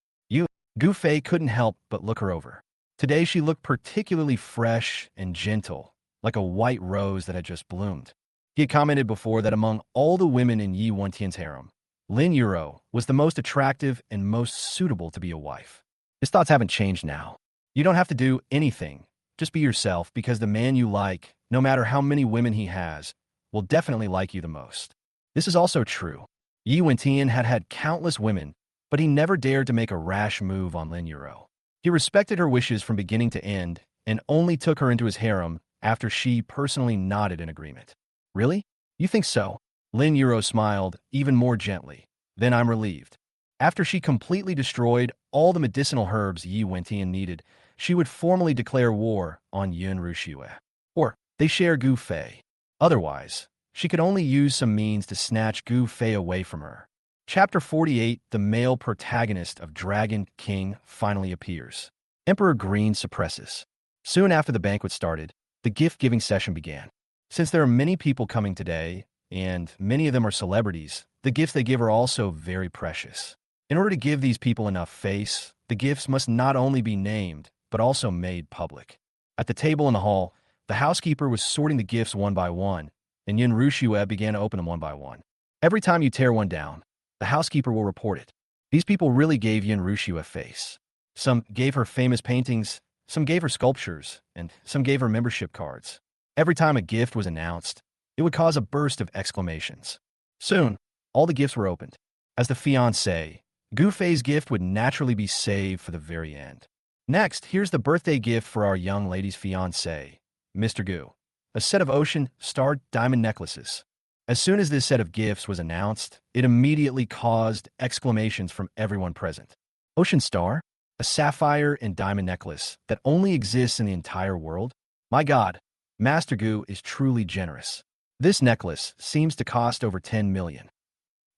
Gu Fei couldn't help but look her over. Today she looked particularly fresh and gentle, like a white rose that had just bloomed. He had commented before that among all the women in Yi Wentian's harem, Lin Yuro was the most attractive and most suitable to be a wife. His thoughts haven't changed now. You don't have to do anything. Just be yourself, because the man you like, no matter how many women he has, will definitely like you the most. This is also true. Yi Wentian had had countless women, but he never dared to make a rash move on Lin Yuro. He respected her wishes from beginning to end and only took her into his harem after she personally nodded in agreement. Really? You think so? Lin Yuro smiled even more gently. Then I'm relieved. After she completely destroyed all the medicinal herbs Yi Wentian needed, she would formally declare war on Yin Ruxue. Or, they share Gu Fei. Otherwise, she could only use some means to snatch Gu Fei away from her. Chapter 48, the male protagonist of Dragon King finally appears. Emperor Green suppresses. Soon after the banquet started, the gift-giving session began. Since there are many people coming today, and many of them are celebrities, the gifts they give are also very precious. In order to give these people enough face, the gifts must not only be named, but also made public. At the table in the hall, the housekeeper was sorting the gifts one by one, and Yin Rushue began to open them one by one. Every time you tear one down, the housekeeper will report it. These people really gave Yin Rushue face. Some gave her famous paintings, some gave her sculptures, and some gave her membership cards. Every time a gift was announced, it would cause a burst of exclamations. Soon, all the gifts were opened. As the fiancé, Gu Fei's gift would naturally be saved for the very end. Next, here's the birthday gift for our young lady's fiancé, Mr. Gu. A set of ocean-starred diamond necklaces. As soon as this set of gifts was announced, it immediately caused exclamations from everyone present. Ocean Star? A sapphire and diamond necklace that only exists in the entire world? My God, Master Gu is truly generous. This necklace seems to cost over 10 million.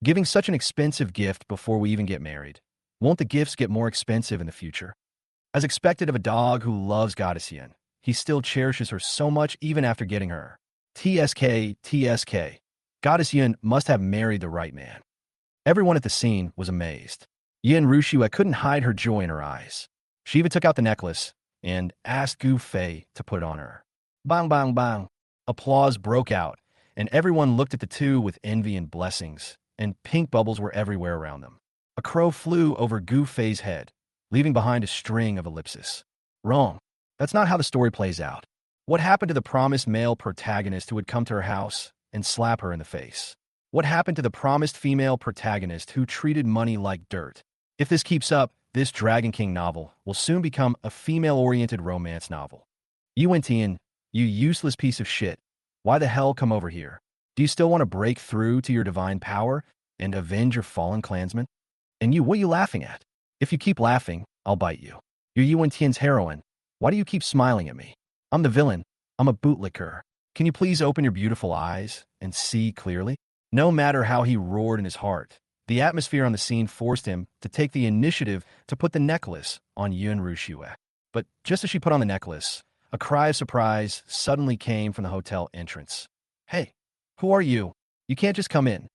Giving such an expensive gift before we even get married, won't the gifts get more expensive in the future? As expected of a dog who loves Goddess Yin, he still cherishes her so much even after getting her. TSK. Goddess Yin must have married the right man. Everyone at the scene was amazed. Yin Rushue couldn't hide her joy in her eyes. She even took out the necklace and asked Gu Fei to put it on her. Bang, bang, bang. Applause broke out, and everyone looked at the two with envy and blessings, and pink bubbles were everywhere around them. A crow flew over Gu Fei's head, leaving behind a string of ellipses. Wrong. That's not how the story plays out. What happened to the promised male protagonist who would come to her house and slap her in the face? What happened to the promised female protagonist who treated money like dirt? If this keeps up, this Dragon King novel will soon become a female-oriented romance novel. Yuan Tian, you useless piece of shit. Why the hell come over here? Do you still want to break through to your divine power and avenge your fallen clansmen? And you, what are you laughing at? If you keep laughing, I'll bite you. You're Yuan Tian's heroine. Why do you keep smiling at me? I'm the villain. I'm a bootlicker. Can you please open your beautiful eyes and see clearly? No matter how he roared in his heart, the atmosphere on the scene forced him to take the initiative to put the necklace on Yun Rushue. But just as she put on the necklace, a cry of surprise suddenly came from the hotel entrance. Hey, who are you? You can't just come in.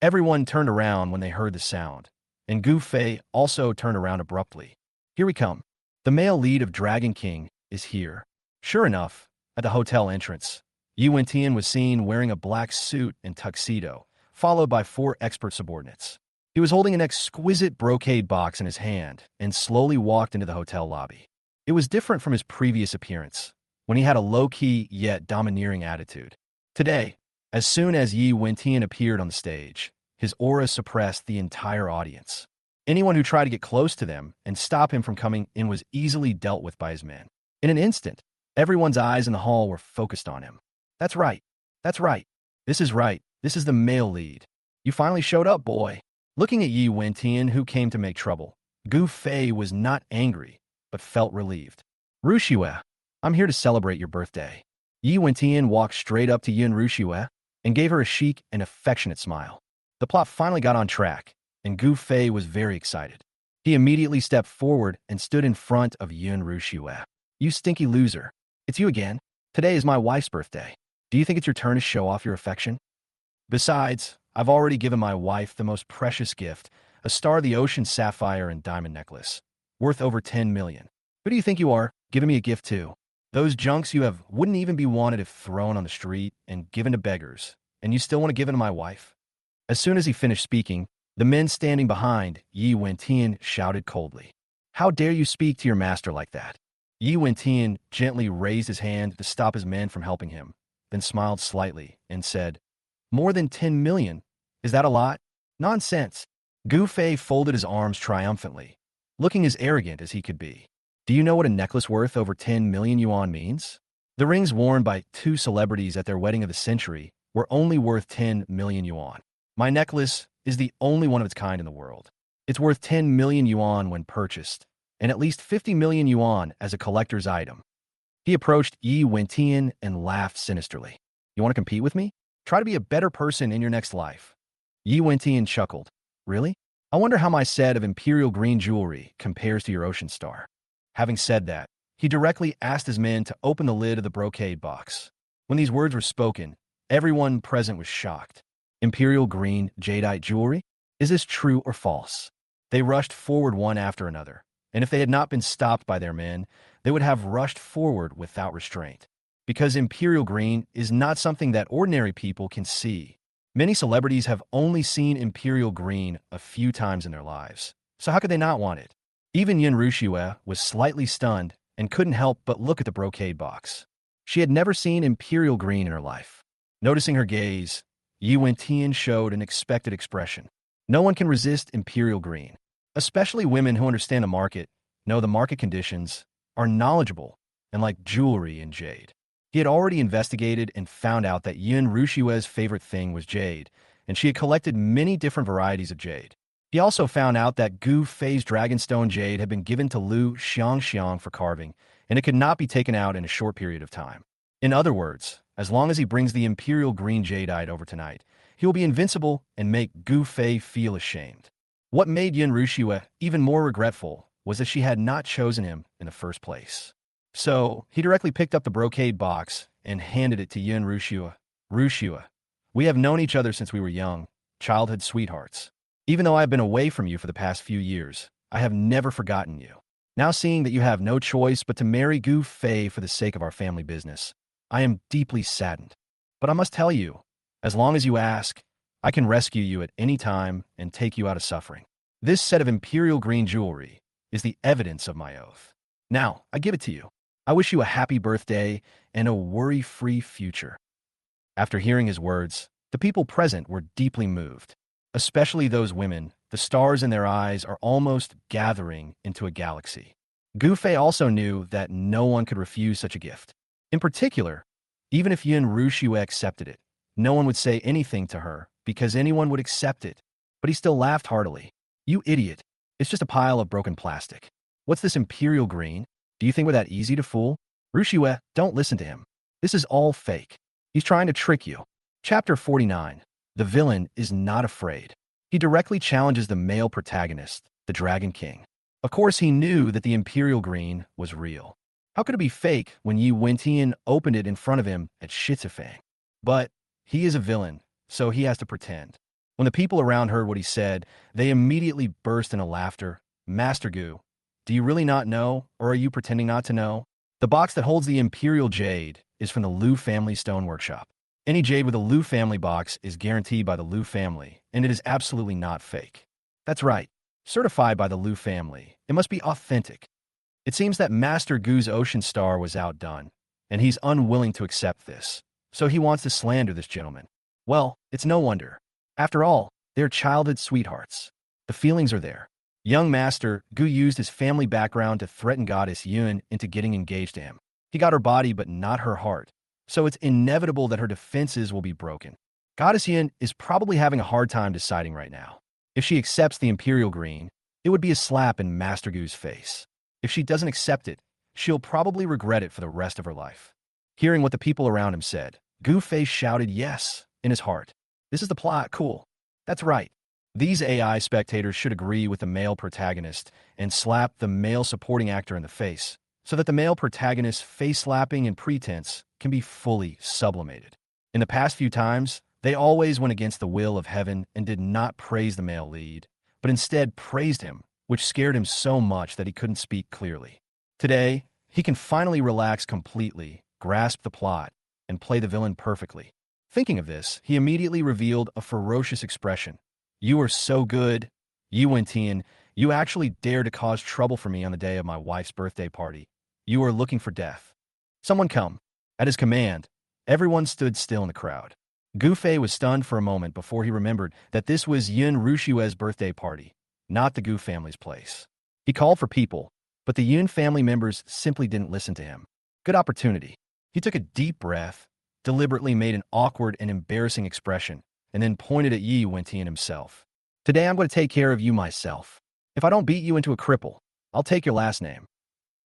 Everyone turned around when they heard the sound, and Gu Fei also turned around abruptly. Here we come. The male lead of Dragon King is here. Sure enough, at the hotel entrance, Yuan Tian was seen wearing a black suit and tuxedo, followed by 4 expert subordinates. He was holding an exquisite brocade box in his hand and slowly walked into the hotel lobby. It was different from his previous appearance, when he had a low-key yet domineering attitude. Today, as soon as Yi Wentian appeared on the stage, his aura suppressed the entire audience. Anyone who tried to get close to them and stop him from coming in was easily dealt with by his men. In an instant, everyone's eyes in the hall were focused on him. That's right. That's right. This is right. This is the male lead. You finally showed up, boy. Looking at Yi Wentian, who came to make trouble, Gu Fei was not angry, but felt relieved. Rushue, I'm here to celebrate your birthday. Yi Wentian walked straight up to Yin Rushue and gave her a chic and affectionate smile. The plot finally got on track, and Gu Fei was very excited. He immediately stepped forward and stood in front of Yin Rushue. You stinky loser. It's you again. Today is my wife's birthday. Do you think it's your turn to show off your affection? Besides, I've already given my wife the most precious gift, a Star of the Ocean sapphire and diamond necklace, worth over 10 million. Who do you think you are, giving me a gift too? Those junks you have wouldn't even be wanted if thrown on the street and given to beggars, and you still want to give it to my wife? As soon as he finished speaking, the men standing behind Yi Wentian shouted coldly, How dare you speak to your master like that? Yi Wentian gently raised his hand to stop his men from helping him, then smiled slightly and said, More than 10 million? Is that a lot? Nonsense. Gu Fei folded his arms triumphantly, looking as arrogant as he could be. Do you know what a necklace worth over 10 million yuan means? The rings worn by 2 celebrities at their wedding of the century were only worth 10 million yuan. My necklace is the only one of its kind in the world. It's worth 10 million yuan when purchased, and at least 50 million yuan as a collector's item. He approached Yi Wentian and laughed sinisterly. You want to compete with me? Try to be a better person in your next life. Yi Wentian chuckled. Really? I wonder how my set of imperial green jewelry compares to your ocean star. Having said that, he directly asked his men to open the lid of the brocade box. When these words were spoken, everyone present was shocked. Imperial green jadeite jewelry? Is this true or false? They rushed forward one after another, and if they had not been stopped by their men, they would have rushed forward without restraint. Because imperial green is not something that ordinary people can see. Many celebrities have only seen imperial green a few times in their lives, so how could they not want it? Even Yin Rushue was slightly stunned and couldn't help but look at the brocade box. She had never seen imperial green in her life. Noticing her gaze, Yi Wentian showed an expected expression. No one can resist imperial green, especially women who understand the market, know the market conditions, are knowledgeable, and like jewelry and jade. He had already investigated and found out that Yin Rushue's favorite thing was jade, and she had collected many different varieties of jade. He also found out that Gu Fei's dragonstone jade had been given to Lu Xiangxiang for carving, and it could not be taken out in a short period of time. In other words, as long as he brings the imperial green jadeite over tonight, he will be invincible and make Gu Fei feel ashamed. What made Yin Rushue even more regretful was that she had not chosen him in the first place. So, he directly picked up the brocade box and handed it to Yin Rushue. Rushue, we have known each other since we were young, childhood sweethearts. Even though I have been away from you for the past few years, I have never forgotten you. Now seeing that you have no choice but to marry Gu Fei for the sake of our family business, I am deeply saddened. But I must tell you, as long as you ask, I can rescue you at any time and take you out of suffering. This set of imperial green jewelry is the evidence of my oath. Now, I give it to you. I wish you a happy birthday and a worry-free future. After hearing his words, the people present were deeply moved, especially those women. The stars in their eyes are almost gathering into a galaxy. Gu Fei also knew that no one could refuse such a gift. In particular, even if Yin Rushue accepted it, no one would say anything to her because anyone would accept it. But he still laughed heartily. You idiot. It's just a pile of broken plastic. What's this imperial green? Do you think we're that easy to fool? Rushue, don't listen to him. This is all fake. He's trying to trick you. Chapter 49. The villain is not afraid. He directly challenges the male protagonist, the Dragon King. Of course, he knew that the imperial green was real. How could it be fake when Yi Wentian opened it in front of him at Shizifang? But he is a villain, so he has to pretend. When the people around heard what he said, they immediately burst into laughter. Master Gu, do you really not know, or are you pretending not to know? The box that holds the imperial jade is from the Liu family stone workshop. Any jade with a Liu family box is guaranteed by the Liu family, and it is absolutely not fake. That's right. Certified by the Liu family, it must be authentic. It seems that Master Gu's ocean star was outdone, and he's unwilling to accept this, so he wants to slander this gentleman. Well, it's no wonder. After all, they're childhood sweethearts. The feelings are there. Young Master Gu used his family background to threaten Goddess Yun into getting engaged to him. He got her body but not her heart, so it's inevitable that her defenses will be broken. Goddess Yun is probably having a hard time deciding right now. If she accepts the imperial green, it would be a slap in Master Gu's face. If she doesn't accept it, she'll probably regret it for the rest of her life. Hearing what the people around him said, Gu Fei shouted yes in his heart. This is the plot, cool. That's right. These AI spectators should agree with the male protagonist and slap the male supporting actor in the face, so that the male protagonist's face-slapping and pretense can be fully sublimated. In the past few times, they always went against the will of heaven and did not praise the male lead, but instead praised him, which scared him so much that he couldn't speak clearly. Today, he can finally relax completely, grasp the plot, and play the villain perfectly. Thinking of this, he immediately revealed a ferocious expression. You are so good. Yi Wentian, you actually dare to cause trouble for me on the day of my wife's birthday party. You are looking for death. Someone come. At his command, everyone stood still in the crowd. Gu Fei was stunned for a moment before he remembered that this was Yin Rushue's birthday party, not the Gu family's place. He called for people, but the Yun family members simply didn't listen to him. Good opportunity. He took a deep breath, deliberately made an awkward and embarrassing expression, and then pointed at Yi Wentian himself. Today I'm going to take care of you myself. If I don't beat you into a cripple, I'll take your last name.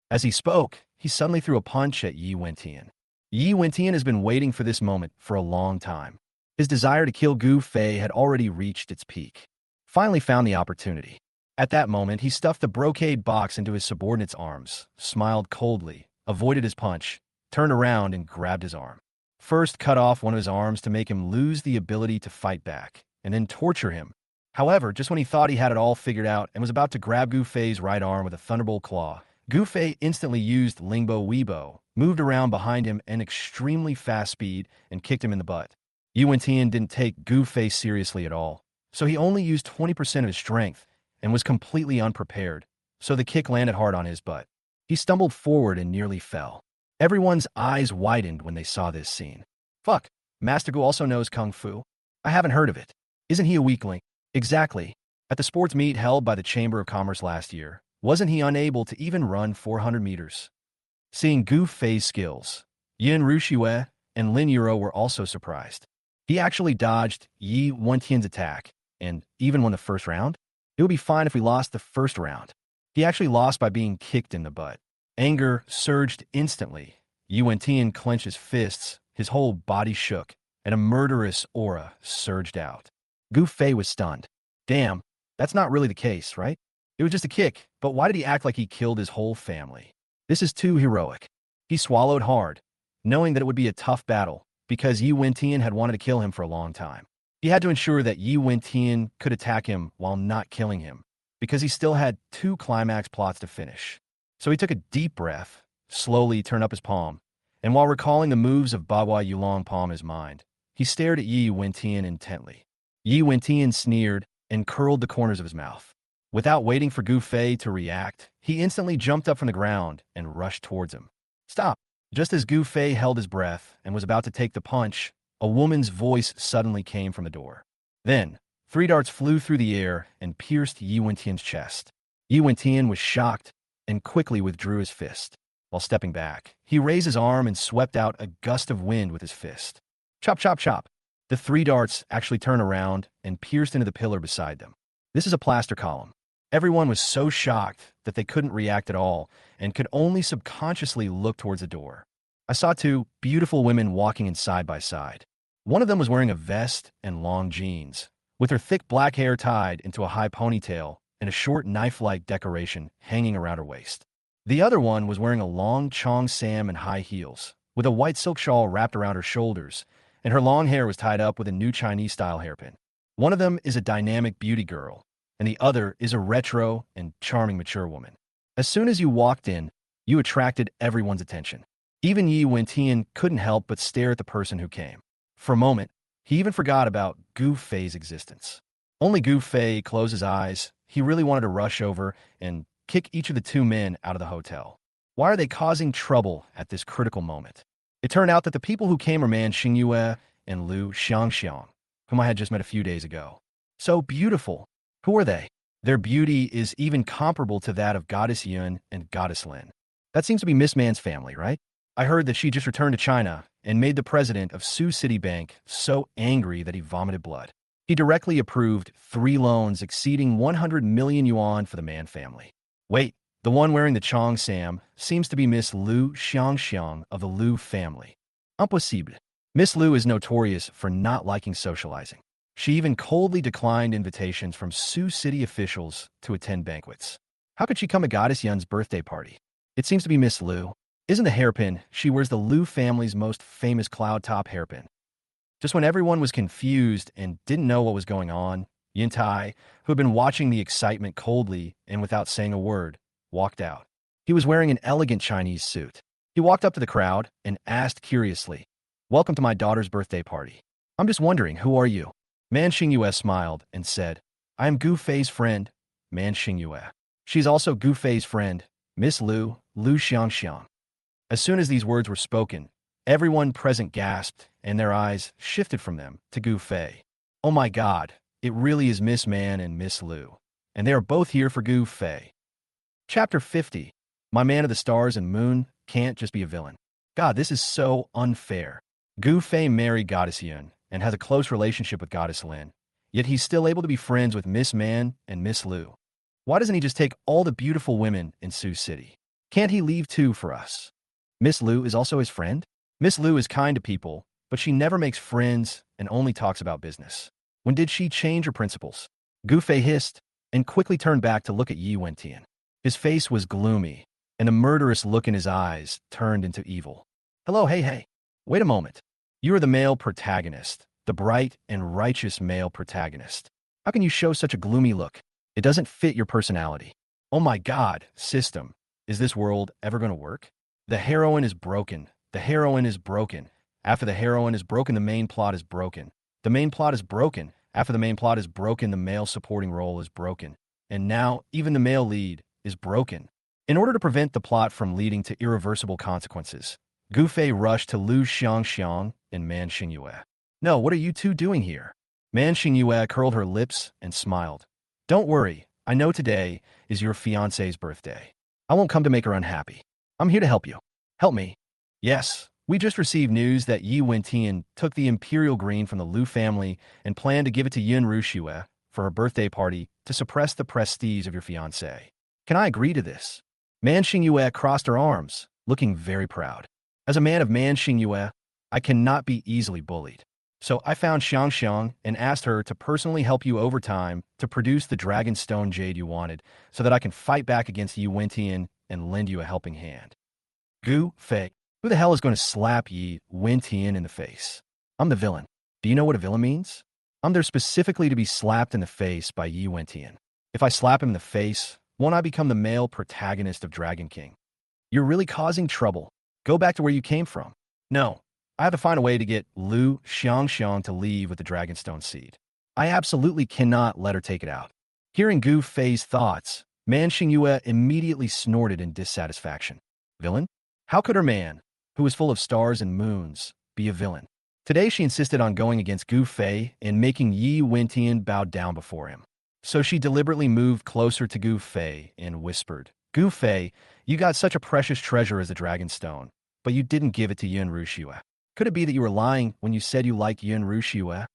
As he spoke, he suddenly threw a punch at Yi Wentian. Yi Wentian has been waiting for this moment for a long time. His desire to kill Gu Fei had already reached its peak. Finally found the opportunity. At that moment, he stuffed the brocade box into his subordinate's arms, smiled coldly, avoided his punch, turned around and grabbed his arm. First cut off one of his arms to make him lose the ability to fight back, and then torture him. However, just when he thought he had it all figured out and was about to grab Gu Fei's right arm with a thunderbolt claw, Gu Fei instantly used Lingbo Weibo, moved around behind him at extremely fast speed, and kicked him in the butt. Yi Wentian didn't take Gu Fei seriously at all, so he only used 20% of his strength and was completely unprepared, so the kick landed hard on his butt. He stumbled forward and nearly fell. Everyone's eyes widened when they saw this scene. Fuck, Master Gu also knows Kung Fu? I haven't heard of it. Isn't he a weakling? Exactly. At the sports meet held by the Chamber of Commerce last year, wasn't he unable to even run 400 meters? Seeing Gu Fei's skills, Yin Ruxue and Lin Yuro were also surprised. He actually dodged Yi Wentian's attack, and even won the first round? It would be fine if we lost the first round. He actually lost by being kicked in the butt. Anger surged instantly. Yi Wentian clenched his fists, his whole body shook, and a murderous aura surged out. Gu Fei was stunned. Damn, that's not really the case, right? It was just a kick, but why did he act like he killed his whole family? This is too heroic. He swallowed hard, knowing that it would be a tough battle, because Yi Wentian had wanted to kill him for a long time. He had to ensure that Yi Wentian could attack him while not killing him, because he still had 2 climax plots to finish. So he took a deep breath, slowly turned up his palm, and while recalling the moves of Bagua Yulong Palm in his mind, he stared at Yi Wentian intently. Yi Wentian sneered and curled the corners of his mouth. Without waiting for Gu Fei to react, he instantly jumped up from the ground and rushed towards him. Stop! Just as Gu Fei held his breath and was about to take the punch, a woman's voice suddenly came from the door. Then, 3 darts flew through the air and pierced Yi Wentian's chest. Yi Wentian was shocked and quickly withdrew his fist. While stepping back, he raised his arm and swept out a gust of wind with his fist. Chop, chop, chop. The 3 darts actually turned around and pierced into the pillar beside them. This is a plaster column. Everyone was so shocked that they couldn't react at all and could only subconsciously look towards the door. I saw 2 beautiful women walking in side by side. One of them was wearing a vest and long jeans, with her thick black hair tied into a high ponytail and a short knife-like decoration hanging around her waist. The other one was wearing a long Chong Sam and high heels, with a white silk shawl wrapped around her shoulders, and her long hair was tied up with a new Chinese-style hairpin. One of them is a dynamic beauty girl, and the other is a retro and charming mature woman. As soon as you walked in, you attracted everyone's attention. Even Yi Wentian couldn't help but stare at the person who came. For a moment, he even forgot about Gu Fei's existence. Only Gu Fei closed his eyes. He really wanted to rush over and kick each of the 2 men out of the hotel. Why are they causing trouble at this critical moment? It turned out that the people who came were Man Xingyue and Lu Xiangxiang, whom I had just met a few days ago. So beautiful. Who are they? Their beauty is even comparable to that of Goddess Yun and Goddess Lin. That seems to be Miss Man's family, right? I heard that she just returned to China and made the president of Sioux City Bank so angry that he vomited blood. He directly approved 3 loans exceeding 100 million yuan for the Man family. Wait, the one wearing the Chong Sam seems to be Miss Lu Xiangxiang of the Lu family. Impossible. Miss Lu is notorious for not liking socializing. She even coldly declined invitations from Sioux City officials to attend banquets. How could she come to Goddess Yun's birthday party? It seems to be Miss Lu. Isn't the hairpin she wears the Lu family's most famous cloud top hairpin? Just when everyone was confused and didn't know what was going on, Yin Tai, who had been watching the excitement coldly and without saying a word, walked out. He was wearing an elegant Chinese suit. He walked up to the crowd and asked curiously, "Welcome to my daughter's birthday party. I'm just wondering, who are you?" Man Xingyue smiled and said, "I am Gu Fei's friend, Man Xingyue. She's also Gu Fei's friend, Miss Lu Xiangxiang." As soon as these words were spoken, everyone present gasped, and their eyes shifted from them to Gu Fei. Oh my God, it really is Miss Man and Miss Lu, and they are both here for Gu Fei. Chapter 50. My man of the stars and moon can't just be a villain. God, this is so unfair. Gu Fei married Goddess Yun and has a close relationship with Goddess Lin, yet he's still able to be friends with Miss Man and Miss Lu. Why doesn't he just take all the beautiful women in Sioux City? Can't he leave 2 for us? Miss Lu is also his friend? Miss Lu is kind to people, but she never makes friends and only talks about business. When did she change her principles? Gu Fei hissed and quickly turned back to look at Yi Wentian. His face was gloomy, and a murderous look in his eyes turned into evil. Hello, hey. Wait a moment. You are the male protagonist, the bright and righteous male protagonist. How can you show such a gloomy look? It doesn't fit your personality. Oh my God, system. Is this world ever going to work? The heroine is broken. The heroine is broken. After the heroine is broken, the main plot is broken. The main plot is broken. After the main plot is broken, the male supporting role is broken. And now, even the male lead is broken. In order to prevent the plot from leading to irreversible consequences, Gu Fei rushed to Lu Xiangxiang and Man Xingyue. No, what are you two doing here? Man Xingyue curled her lips and smiled. Don't worry, I know today is your fiancé's birthday. I won't come to make her unhappy. I'm here to help you. Help me. Yes, we just received news that Yi Wentian took the imperial green from the Lu family and planned to give it to Yun Ruxue for her birthday party to suppress the prestige of your fiancé. Can I agree to this? Man Xingyue crossed her arms, looking very proud. As a man of Man Xingyue, I cannot be easily bullied. So I found Xiangxiang and asked her to personally help you over time to produce the dragon stone jade you wanted so that I can fight back against Yi Wentian and lend you a helping hand. Gu Fei, who the hell is going to slap Yi Wentian in the face? I'm the villain. Do you know what a villain means? I'm there specifically to be slapped in the face by Yi Wentian. If I slap him in the face, won't I become the male protagonist of Dragon King? You're really causing trouble. Go back to where you came from. No. I have to find a way to get Lu Xiangxiang to leave with the Dragonstone seed. I absolutely cannot let her take it out. Hearing Gu Fei's thoughts, Man Xingyue immediately snorted in dissatisfaction. Villain? How could her man, who was full of stars and moons, be a villain? Today she insisted on going against Gu Fei and making Yi Wentian bow down before him. So she deliberately moved closer to Gu Fei and whispered, Gu Fei, you got such a precious treasure as the Dragonstone, but you didn't give it to Yun Ruxue. Could it be that you were lying when you said you liked Yun Ruxue?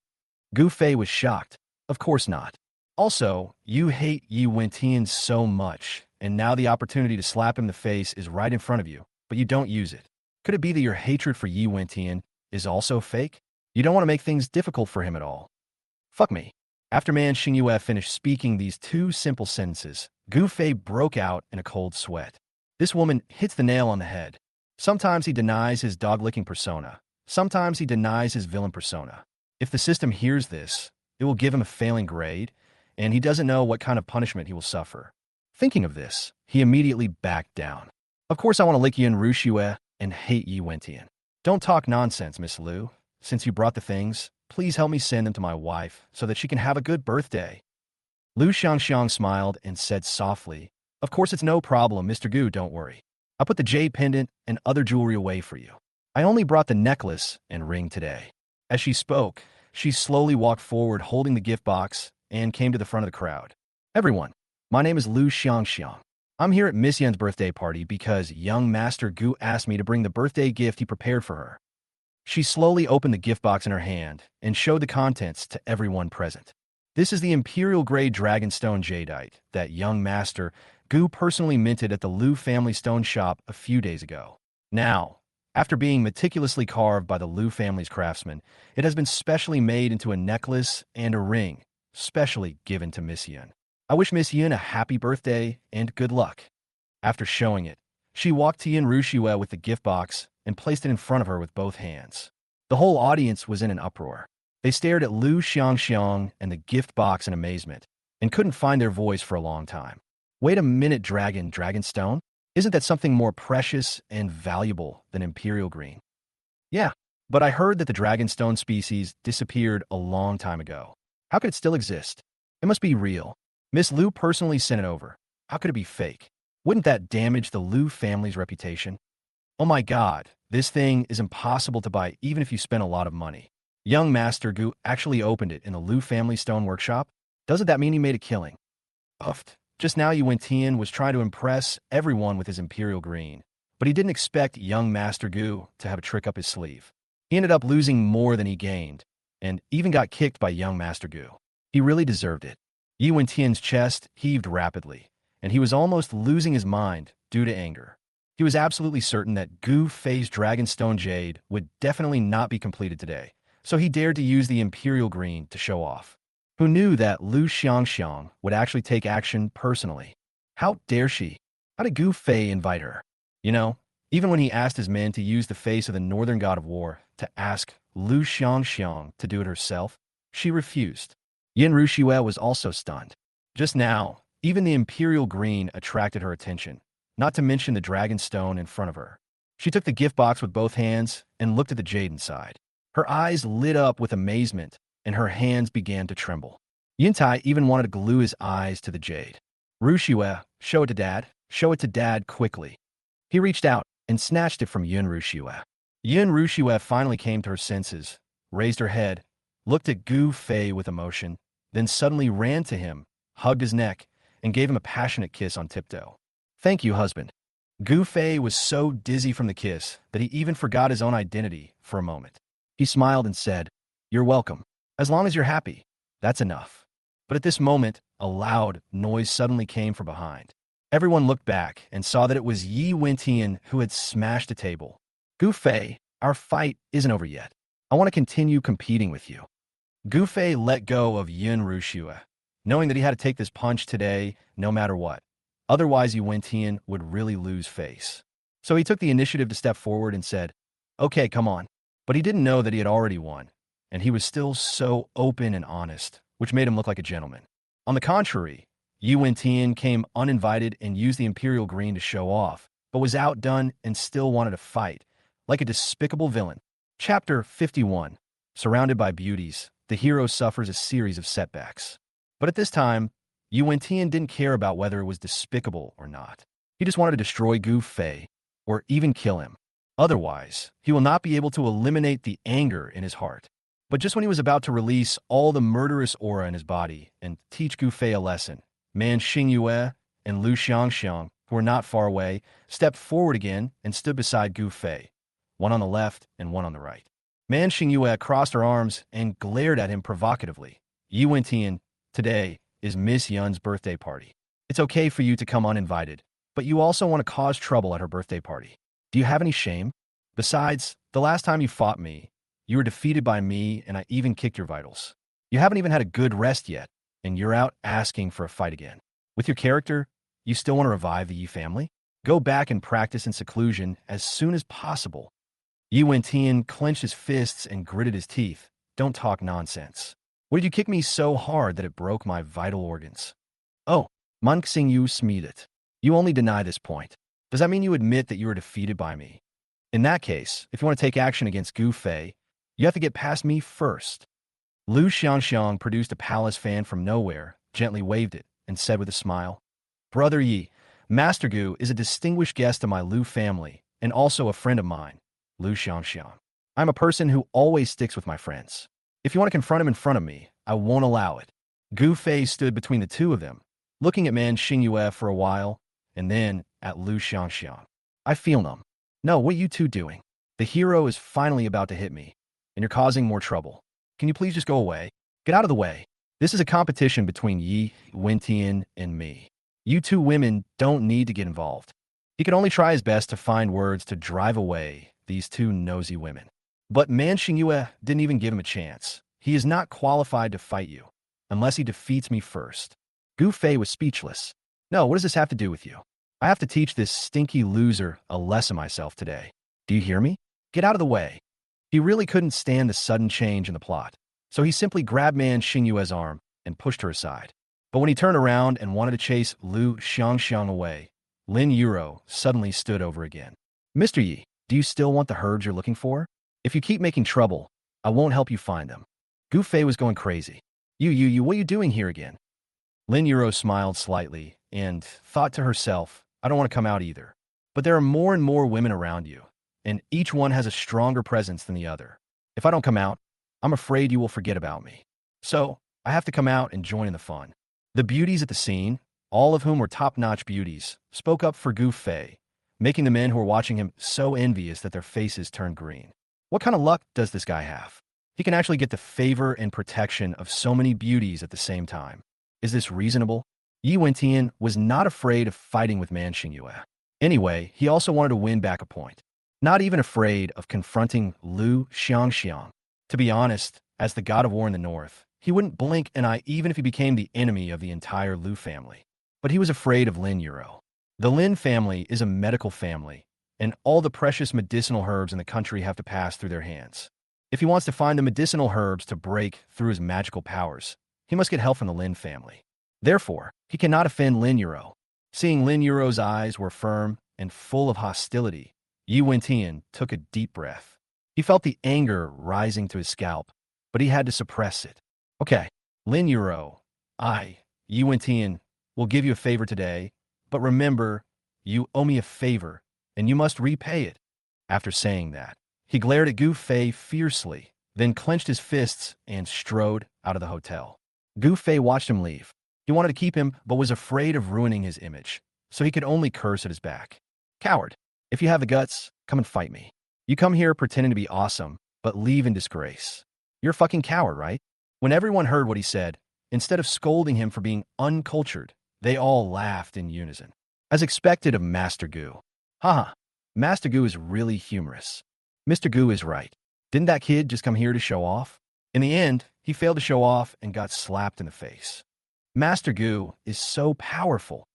Gu Fei was shocked. Of course not. Also, you hate Yi Wentian so much, and now the opportunity to slap him in the face is right in front of you, but you don't use it. Could it be that your hatred for Yi Wentian is also fake? You don't want to make things difficult for him at all. Fuck me. After Man Xingyue finished speaking these two simple sentences, Gu Fei broke out in a cold sweat. This woman hits the nail on the head. Sometimes he denies his dog-licking persona. Sometimes he denies his villain persona. If the system hears this, it will give him a failing grade, and he doesn't know what kind of punishment he will suffer. Thinking of this, he immediately backed down. Of course I want to lick Yun Ruxue and hate Yi Wentian. Don't talk nonsense, Miss Lu. Since you brought the things, please help me send them to my wife so that she can have a good birthday. Lu Xiangxiang smiled and said softly, Of course it's no problem, Mr. Gu, don't worry. I'll put the jade pendant and other jewelry away for you. I only brought the necklace and ring today. As she spoke, she slowly walked forward holding the gift box and came to the front of the crowd. Everyone, my name is Lu Xiangxiang. I'm here at Miss Yen's birthday party because young Master Gu asked me to bring the birthday gift he prepared for her. She slowly opened the gift box in her hand and showed the contents to everyone present. This is the imperial-grade dragonstone jadeite that young Master Gu personally minted at the Lu family stone shop a few days ago. Now, after being meticulously carved by the Lu family's craftsmen, it has been specially made into a necklace and a ring, specially given to Miss Yen. I wish Miss Yen a happy birthday and good luck. After showing it, she walked to Yun Ruxue with the gift box and placed it in front of her with both hands. The whole audience was in an uproar. They stared at Lu Xiangxiang and the gift box in amazement and couldn't find their voice for a long time. Wait a minute, Dragonstone? Isn't that something more precious and valuable than Imperial Green? Yeah, but I heard that the Dragonstone species disappeared a long time ago. How could it still exist? It must be real. Miss Lu personally sent it over. How could it be fake? Wouldn't that damage the Lu family's reputation? Oh my God, this thing is impossible to buy even if you spend a lot of money. Young Master Gu actually opened it in the Lu family stone workshop? Doesn't that mean he made a killing? Uffed. Just now Yi Wentian was trying to impress everyone with his Imperial Green, but he didn't expect young Master Gu to have a trick up his sleeve. He ended up losing more than he gained, and even got kicked by young Master Gu. He really deserved it. Yi Wentian's chest heaved rapidly, and he was almost losing his mind due to anger. He was absolutely certain that Gu Fei's Dragonstone Jade would definitely not be completed today, so he dared to use the Imperial Green to show off. Who knew that Lu Xiangxiang would actually take action personally? How dare she? How did Gu Fei invite her? You know, even when he asked his men to use the face of the Northern God of War to ask Lu Xiangxiang to do it herself, she refused. Yin Ruxue was also stunned. Just now, even the Imperial Green attracted her attention, not to mention the dragon stone in front of her. She took the gift box with both hands and looked at the jade inside. Her eyes lit up with amazement, and her hands began to tremble. Yintai even wanted to glue his eyes to the jade. Ruxue, show it to Dad. Show it to Dad quickly. He reached out and snatched it from Yin Ruxue. Yin Ruxue finally came to her senses, raised her head, looked at Gu Fei with emotion, then suddenly ran to him, hugged his neck, and gave him a passionate kiss on tiptoe. Thank you, husband. Gu Fei was so dizzy from the kiss that he even forgot his own identity for a moment. He smiled and said, You're welcome. As long as you're happy, that's enough. But at this moment, a loud noise suddenly came from behind. Everyone looked back and saw that it was Yi Wentian who had smashed a table. Gu Fei, our fight isn't over yet. I want to continue competing with you. Gu Fei let go of Yin Ruxue, knowing that he had to take this punch today no matter what. Otherwise, Yi Wentian would really lose face. So he took the initiative to step forward and said, Okay, come on. But he didn't know that he had already won, and he was still so open and honest, which made him look like a gentleman. On the contrary, Yi Wentian came uninvited and used the Imperial Green to show off, but was outdone and still wanted to fight, like a despicable villain. Chapter 51. Surrounded by beauties, the hero suffers a series of setbacks. But at this time, Yi Wentian didn't care about whether it was despicable or not. He just wanted to destroy Gu Fei, or even kill him. Otherwise, he will not be able to eliminate the anger in his heart. But just when he was about to release all the murderous aura in his body and teach Gu Fei a lesson, Man Xingyue and Lu Xiangxiang, who were not far away, stepped forward again and stood beside Gu Fei, one on the left and one on the right. Man Xingyue crossed her arms and glared at him provocatively. Yi Wentian, today is Miss Yun's birthday party. It's okay for you to come uninvited, but you also want to cause trouble at her birthday party. Do you have any shame? Besides, the last time you fought me, you were defeated by me and I even kicked your vitals. You haven't even had a good rest yet, and you're out asking for a fight again. With your character, you still want to revive the Yi family? Go back and practice in seclusion as soon as possible. Yi Wentian clenched his fists and gritted his teeth. Don't talk nonsense. Why did you kick me so hard that it broke my vital organs? Oh, Munxing you smeedet. You only deny this point. Does that mean you admit that you were defeated by me? In that case, if you want to take action against Gu Fei, you have to get past me first. Lu Xiangxiang produced a palace fan from nowhere, gently waved it, and said with a smile, Brother Yi, Master Gu is a distinguished guest of my Lu family, and also a friend of mine, Lu Xiangxiang. I'm a person who always sticks with my friends. If you want to confront him in front of me, I won't allow it. Gu Fei stood between the two of them, looking at Man Xingyue for a while, and then at Lu Xiangxiang. I feel numb. No, what are you two doing? The hero is finally about to hit me, and you're causing more trouble. Can you please just go away? Get out of the way. This is a competition between Yi Wentian and me. You two women don't need to get involved. He could only try his best to find words to drive away these two nosy women. But Man Xingyue didn't even give him a chance. He is not qualified to fight you, unless he defeats me first. Gu Fei was speechless. No, what does this have to do with you? I have to teach this stinky loser a lesson myself today. Do you hear me? Get out of the way. He really couldn't stand the sudden change in the plot, so he simply grabbed Man Xingyue's arm and pushed her aside. But when he turned around and wanted to chase Lu Xiangxiang away, Lin Yuro suddenly stood over again. Mr. Yi, do you still want the herbs you're looking for? If you keep making trouble, I won't help you find them. Gu Fei was going crazy. You, what are you doing here again? Lin Yuro smiled slightly and thought to herself, I don't want to come out either. But there are more and more women around you, and each one has a stronger presence than the other. If I don't come out, I'm afraid you will forget about me. So, I have to come out and join in the fun. The beauties at the scene, all of whom were top-notch beauties, spoke up for Gu Fei, making the men who were watching him so envious that their faces turned green. What kind of luck does this guy have? He can actually get the favor and protection of so many beauties at the same time. Is this reasonable? Yi Wentian was not afraid of fighting with Man Xingyue. Anyway, he also wanted to win back a point. Not even afraid of confronting Lu Xiangxiang. To be honest, as the god of war in the north, he wouldn't blink an eye even if he became the enemy of the entire Lu family. But he was afraid of Lin Yuro. The Lin family is a medical family, and all the precious medicinal herbs in the country have to pass through their hands. If he wants to find the medicinal herbs to break through his magical powers, he must get help from the Lin family. Therefore, he cannot offend Lin Yuro. Seeing Lin Yuro's eyes were firm and full of hostility, Yu Wentian took a deep breath. He felt the anger rising to his scalp, but he had to suppress it. Okay, Lin Yuro, Yu Wentian, will give you a favor today, but remember, you owe me a favor, and you must repay it. After saying that, he glared at Gu Fei fiercely, then clenched his fists and strode out of the hotel. Gu Fei watched him leave. He wanted to keep him, but was afraid of ruining his image, so he could only curse at his back. Coward, if you have the guts, come and fight me. You come here pretending to be awesome, but leave in disgrace. You're a fucking coward, right? When everyone heard what he said, instead of scolding him for being uncultured, they all laughed in unison. As expected of Master Gu. Haha, Master Gu is really humorous. Mr. Gu is right. Didn't that kid just come here to show off? In the end, he failed to show off and got slapped in the face. Master Gu is so powerful.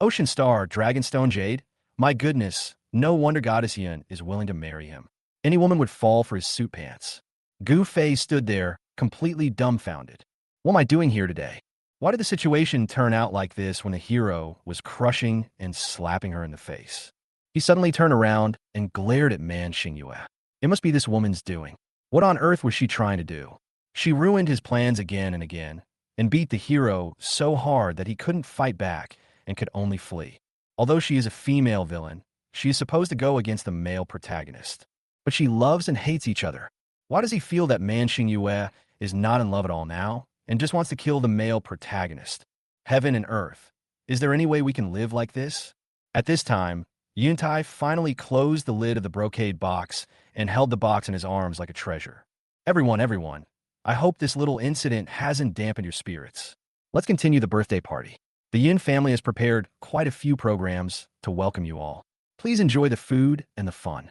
Ocean Star, Dragonstone Jade? My goodness, no wonder Goddess Yin is willing to marry him. Any woman would fall for his suit pants. Gu Fei stood there, completely dumbfounded. What am I doing here today? Why did the situation turn out like this when the hero was crushing and slapping her in the face? He suddenly turned around and glared at Man Xingyue. It must be this woman's doing. What on earth was she trying to do? She ruined his plans again and again, and beat the hero so hard that he couldn't fight back and could only flee. Although she is a female villain, she is supposed to go against the male protagonist. But she loves and hates each other. Why does he feel that Man Xingyue is not in love at all now and just wants to kill the male protagonist? Heaven and earth. Is there any way we can live like this? At this time, Yuntai finally closed the lid of the brocade box and held the box in his arms like a treasure. Everyone, I hope this little incident hasn't dampened your spirits. Let's continue the birthday party. The Yin family has prepared quite a few programs to welcome you all. Please enjoy the food and the fun.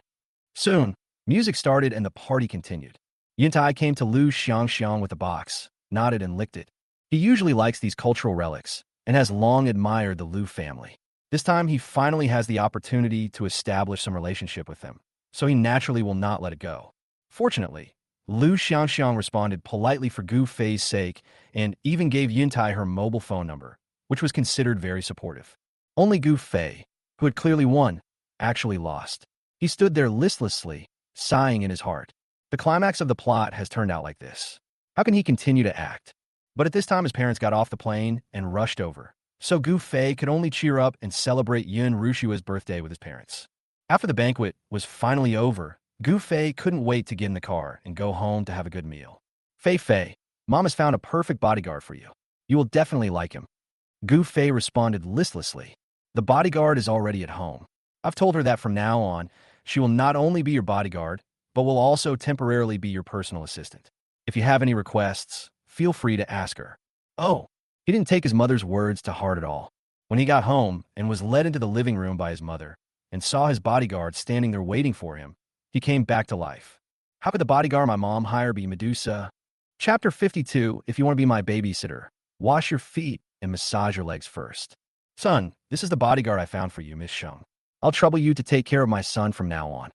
Soon, music started and the party continued. Yuntai came to Lu Xiangxiang with a box, nodded and licked it. He usually likes these cultural relics and has long admired the Lu family. This time, he finally has the opportunity to establish some relationship with them, so he naturally will not let it go. Fortunately, Lu Xiangxiang responded politely for Gu Fei's sake and even gave Yuntai her mobile phone number, which was considered very supportive. Only Gu Fei, who had clearly won, actually lost. He stood there listlessly, sighing in his heart. The climax of the plot has turned out like this. How can he continue to act? But at this time, his parents got off the plane and rushed over, so Gu Fei could only cheer up and celebrate Yun Rushua's birthday with his parents. After the banquet was finally over, Gu Fei couldn't wait to get in the car and go home to have a good meal. Fei, Mom has found a perfect bodyguard for you. You will definitely like him. Gu Fei responded listlessly. The bodyguard is already at home. I've told her that from now on, she will not only be your bodyguard, but will also temporarily be your personal assistant. If you have any requests, feel free to ask her. Oh, he didn't take his mother's words to heart at all. When he got home and was led into the living room by his mother and saw his bodyguard standing there waiting for him, he came back to life. How could the bodyguard my mom hired be Medusa? Chapter 52, if you want to be my babysitter, wash your feet and massage your legs first. Son, this is the bodyguard I found for you, Miss Sheng. I'll trouble you to take care of my son from now on.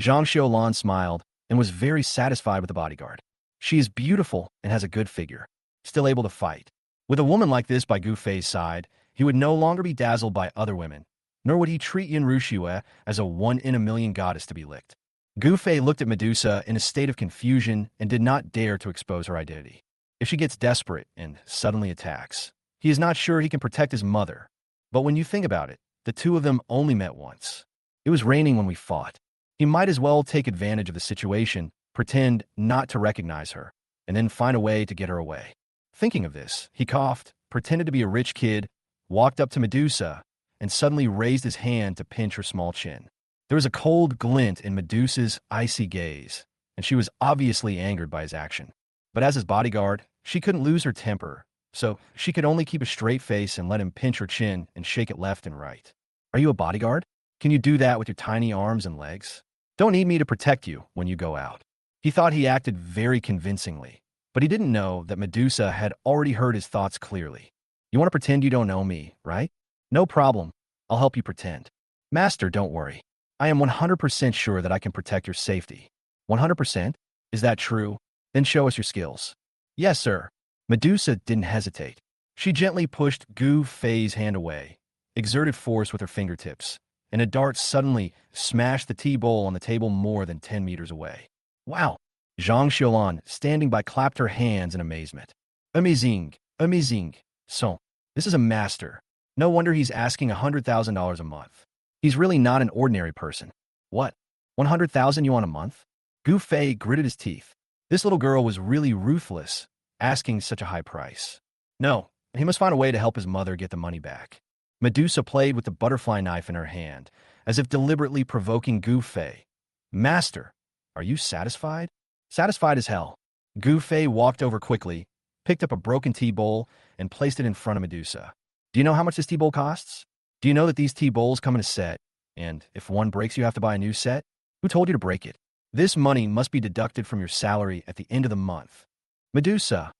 Zhang Xiulan smiled and was very satisfied with the bodyguard. She is beautiful and has a good figure, still able to fight. With a woman like this by Gu Fei's side, he would no longer be dazzled by other women, nor would he treat Yin Rushue as a one-in-a-million goddess to be licked. Gu Fei looked at Medusa in a state of confusion and did not dare to expose her identity. If she gets desperate and suddenly attacks, he is not sure he can protect his mother. But when you think about it, the two of them only met once. It was raining when we fought. He might as well take advantage of the situation, pretend not to recognize her, and then find a way to get her away. Thinking of this, he coughed, pretended to be a rich kid, walked up to Medusa, and suddenly raised his hand to pinch her small chin. There was a cold glint in Medusa's icy gaze, and she was obviously angered by his action. But as his bodyguard, she couldn't lose her temper, so she could only keep a straight face and let him pinch her chin and shake it left and right. Are you a bodyguard? Can you do that with your tiny arms and legs? Don't need me to protect you when you go out. He thought he acted very convincingly, but he didn't know that Medusa had already heard his thoughts clearly. You want to pretend you don't know me, right? No problem. I'll help you pretend. Master, don't worry. I am 100% sure that I can protect your safety. 100%? Is that true? Then show us your skills. Yes, sir. Medusa didn't hesitate. She gently pushed Gu Fei's hand away, exerted force with her fingertips, and a dart suddenly smashed the tea bowl on the table more than 10 meters away. Wow! Zhang Xiaolan, standing by, clapped her hands in amazement. Amazing! Amazing! So, this is a master. No wonder he's asking $100,000 a month. He's really not an ordinary person. What? 100,000 yuan a month? Gu Fei gritted his teeth. This little girl was really ruthless, asking such a high price. No, he must find a way to help his mother get the money back. Medusa played with the butterfly knife in her hand, as if deliberately provoking Gu Fei. Master, are you satisfied? Satisfied as hell. Gu Fei walked over quickly, picked up a broken tea bowl, and placed it in front of Medusa. Do you know how much this tea bowl costs? Do you know that these tea bowls come in a set, and if one breaks you have to buy a new set? Who told you to break it? This money must be deducted from your salary at the end of the month. Medusa.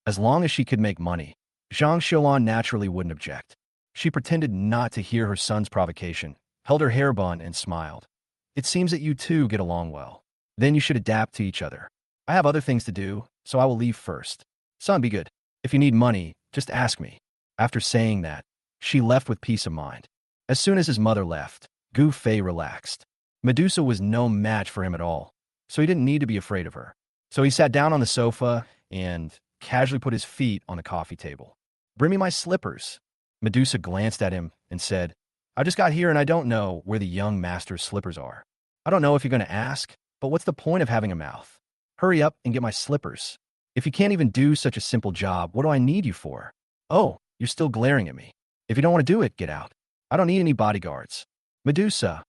As long as she could make money, Zhang Xiaolan naturally wouldn't object. She pretended not to hear her son's provocation, held her hair bun, and smiled. It seems that you two get along well. Then you should adapt to each other. I have other things to do, so I will leave first. Son, be good. If you need money, just ask me. After saying that, she left with peace of mind. As soon as his mother left, Gu Fei relaxed. Medusa was no match for him at all, so he didn't need to be afraid of her. So he sat down on the sofa and casually put his feet on the coffee table. Bring me my slippers. Medusa glanced at him and said, I just got here and I don't know where the young master's slippers are. I don't know if you're going to ask, but what's the point of having a mouth? Hurry up and get my slippers. If you can't even do such a simple job, what do I need you for? Oh, you're still glaring at me. If you don't want to do it, get out. I don't need any bodyguards. Medusa,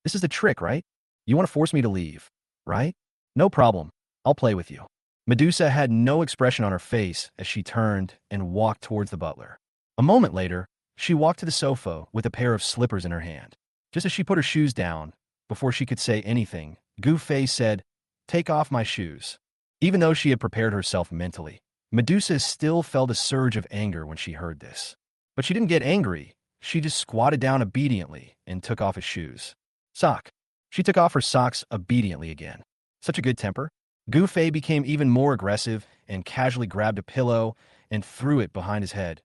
this is the trick, right? You want to force me to leave, right? No problem. I'll play with you. Medusa had no expression on her face as she turned and walked towards the butler. A moment later, she walked to the sofa with a pair of slippers in her hand. Just as she put her shoes down, before she could say anything, Gu Fei said, Take off my shoes. Even though she had prepared herself mentally, Medusa still felt a surge of anger when she heard this. But she didn't get angry. She just squatted down obediently and took off his shoes. Sock. She took off her socks obediently again. Such a good temper. Gu Fei became even more aggressive and casually grabbed a pillow and threw it behind his head.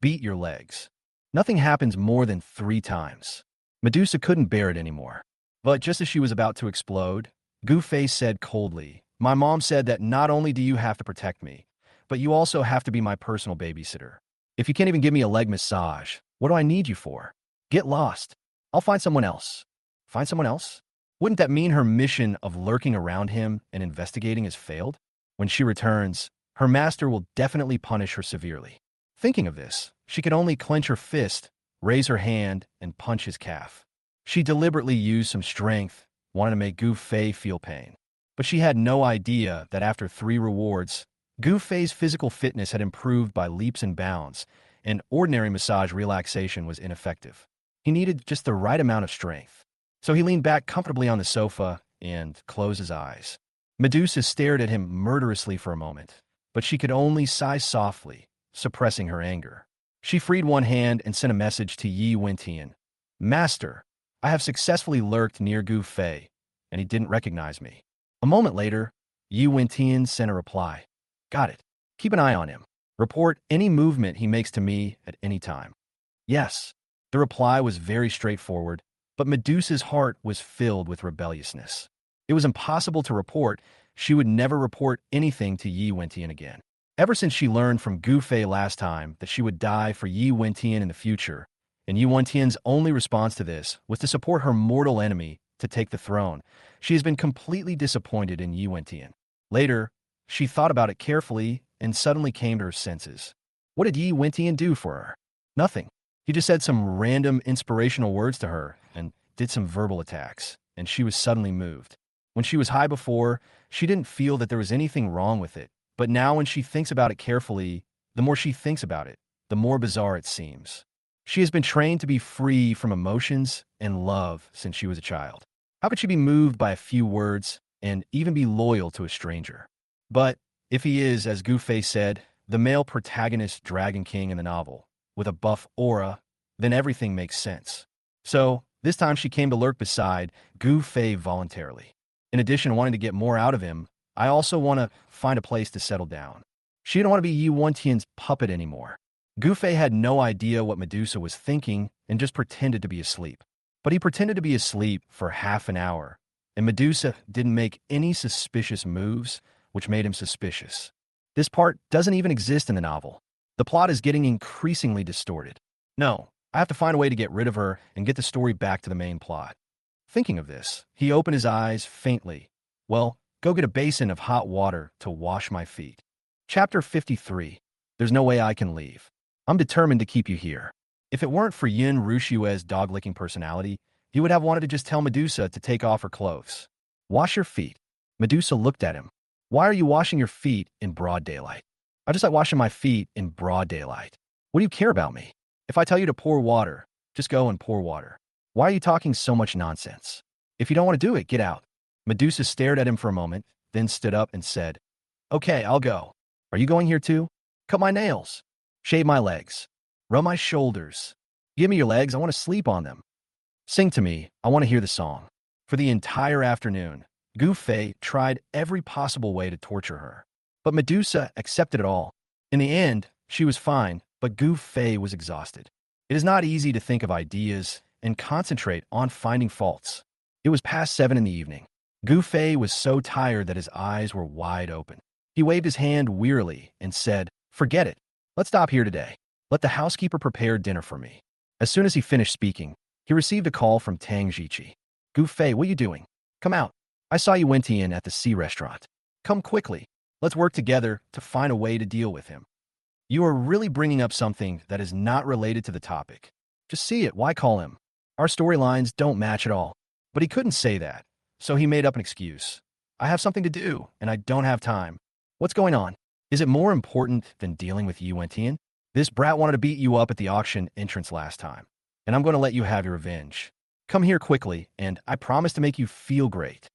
Beat your legs. Nothing happens more than 3 times. Medusa couldn't bear it anymore. But just as she was about to explode, Gu Fei said coldly, My mom said that not only do you have to protect me, but you also have to be my personal babysitter. If you can't even give me a leg massage, what do I need you for? Get lost. I'll find someone else. Find someone else? Wouldn't that mean her mission of lurking around him and investigating has failed? When she returns, her master will definitely punish her severely. Thinking of this, she could only clench her fist, raise her hand, and punch his calf. She deliberately used some strength, wanted to make Gu Fei feel pain. But she had no idea that after 3 rewards, Gu Fei's physical fitness had improved by leaps and bounds, and ordinary massage relaxation was ineffective. He needed just the right amount of strength. So he leaned back comfortably on the sofa and closed his eyes. Medusa stared at him murderously for a moment, but she could only sigh softly, suppressing her anger. She freed one hand and sent a message to Yi Wentian. Master, I have successfully lurked near Gu Fei, and he didn't recognize me. A moment later, Yi Wentian sent a reply. Got it. Keep an eye on him. Report any movement he makes to me at any time. Yes. The reply was very straightforward, but Medusa's heart was filled with rebelliousness. It was impossible to report. She would never report anything to Yi Wentian again. Ever since she learned from Gu Fei last time that she would die for Yi Wentian in the future, and Yi Wentian's only response to this was to support her mortal enemy to take the throne, she has been completely disappointed in Yi Wentian. Later, she thought about it carefully and suddenly came to her senses. What did Yi Wentian do for her? Nothing. He just said some random inspirational words to her and did some verbal attacks, and she was suddenly moved. When she was high before, she didn't feel that there was anything wrong with it, but now when she thinks about it carefully, the more she thinks about it, the more bizarre it seems. She has been trained to be free from emotions and love since she was a child. How could she be moved by a few words and even be loyal to a stranger? But if he is, as Gu-Fei said, the male protagonist Dragon King in the novel, with a buff aura, then everything makes sense. So, this time she came to lurk beside Gu-Fei voluntarily. In addition to wanting to get more out of him, I also want to find a place to settle down. She didn't want to be Yi Wentian's puppet anymore. Gu-Fei had no idea what Medusa was thinking and just pretended to be asleep. But he pretended to be asleep for half an hour, and Medusa didn't make any suspicious moves, which made him suspicious. This part doesn't even exist in the novel. The plot is getting increasingly distorted. No, I have to find a way to get rid of her and get the story back to the main plot. Thinking of this, he opened his eyes faintly. Well, go get a basin of hot water to wash my feet. Chapter 53. There's no way I can leave. I'm determined to keep you here. If it weren't for Yin Rushue's dog-licking personality, he would have wanted to just tell Medusa to take off her clothes. Wash your feet. Medusa looked at him. Why are you washing your feet in broad daylight? I just like washing my feet in broad daylight. What do you care about me? If I tell you to pour water, just go and pour water. Why are you talking so much nonsense? If you don't want to do it, get out. Medusa stared at him for a moment, then stood up and said, Okay, I'll go. Are you going here too? Cut my nails. Shave my legs. Rub my shoulders. Give me your legs, I want to sleep on them. Sing to me, I want to hear the song. For the entire afternoon, Gu-Fei tried every possible way to torture her. But Medusa accepted it all. In the end, she was fine, but Gu-Fei was exhausted. It is not easy to think of ideas and concentrate on finding faults. It was past 7 in the evening. Gu-Fei was so tired that his eyes were wide open. He waved his hand wearily and said, Forget it. Let's stop here today. Let the housekeeper prepare dinner for me. As soon as he finished speaking, he received a call from Tang Jiqi. Gu-Fei, what are you doing? Come out. I saw you went in at the sea restaurant. Come quickly. Let's work together to find a way to deal with him. You are really bringing up something that is not related to the topic. Just see it. Why call him? Our storylines don't match at all. But he couldn't say that, so he made up an excuse. I have something to do, and I don't have time. What's going on? Is it more important than dealing with Yi Wentian? This brat wanted to beat you up at the auction entrance last time, and I'm going to let you have your revenge. Come here quickly, and I promise to make you feel great.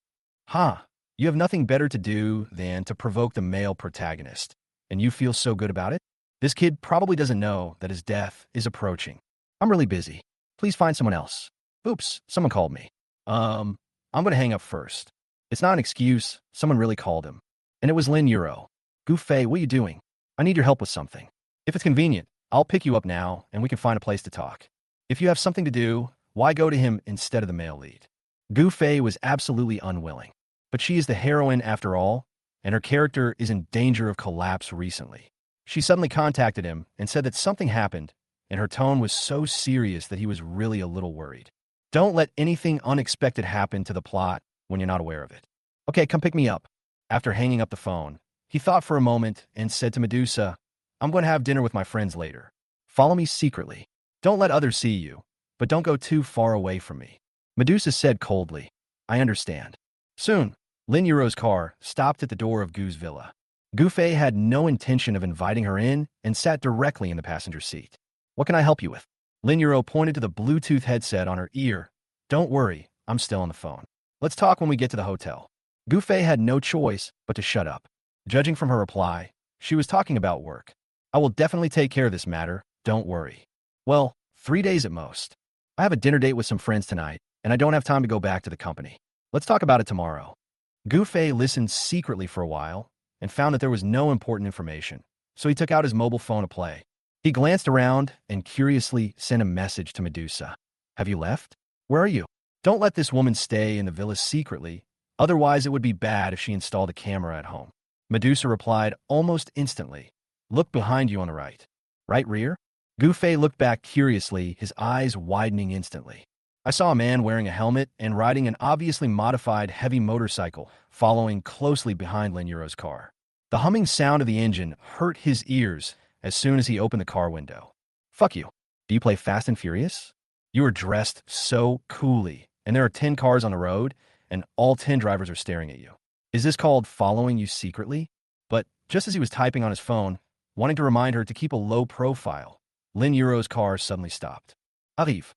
You have nothing better to do than to provoke the male protagonist, and you feel so good about it? This kid probably doesn't know that his death is approaching. I'm really busy. Please find someone else. Oops, someone called me. I'm going to hang up first. It's not an excuse. Someone really called him. And it was Lin Euro. Gu-Fei, what are you doing? I need your help with something. If it's convenient, I'll pick you up now, and we can find a place to talk. If you have something to do, why go to him instead of the male lead? Gu-Fei was absolutely unwilling. But she is the heroine after all, and her character is in danger of collapse recently. She suddenly contacted him and said that something happened, and her tone was so serious that he was really a little worried. Don't let anything unexpected happen to the plot when you're not aware of it. Okay, come pick me up. After hanging up the phone, he thought for a moment and said to Medusa, I'm going to have dinner with my friends later. Follow me secretly. Don't let others see you, but don't go too far away from me. Medusa said coldly, I understand. Soon, Lin Euro's car stopped at the door of Gu's villa. Gu-Fei had no intention of inviting her in and sat directly in the passenger seat. What can I help you with? Lin Euro pointed to the Bluetooth headset on her ear. Don't worry, I'm still on the phone. Let's talk when we get to the hotel. Gu-Fei had no choice but to shut up. Judging from her reply, she was talking about work. I will definitely take care of this matter, don't worry. Well, 3 days at most. I have a dinner date with some friends tonight, and I don't have time to go back to the company. Let's talk about it tomorrow. Gu-Fei listened secretly for a while and found that there was no important information, so he took out his mobile phone to play. He glanced around and curiously sent a message to Medusa. Have you left? Where are you? Don't let this woman stay in the villa secretly, otherwise it would be bad if she installed a camera at home. Medusa replied almost instantly. Look behind you on the right. Right rear? Gu-Fei looked back curiously, his eyes widening instantly. I saw a man wearing a helmet and riding an obviously modified heavy motorcycle following closely behind Lin Euro's car. The humming sound of the engine hurt his ears as soon as he opened the car window. Fuck you. Do you play Fast and Furious? You are dressed so coolly, and there are 10 cars on the road, and all 10 drivers are staring at you. Is this called following you secretly? But just as he was typing on his phone, wanting to remind her to keep a low profile, Lin Yuro's car suddenly stopped. Arrive.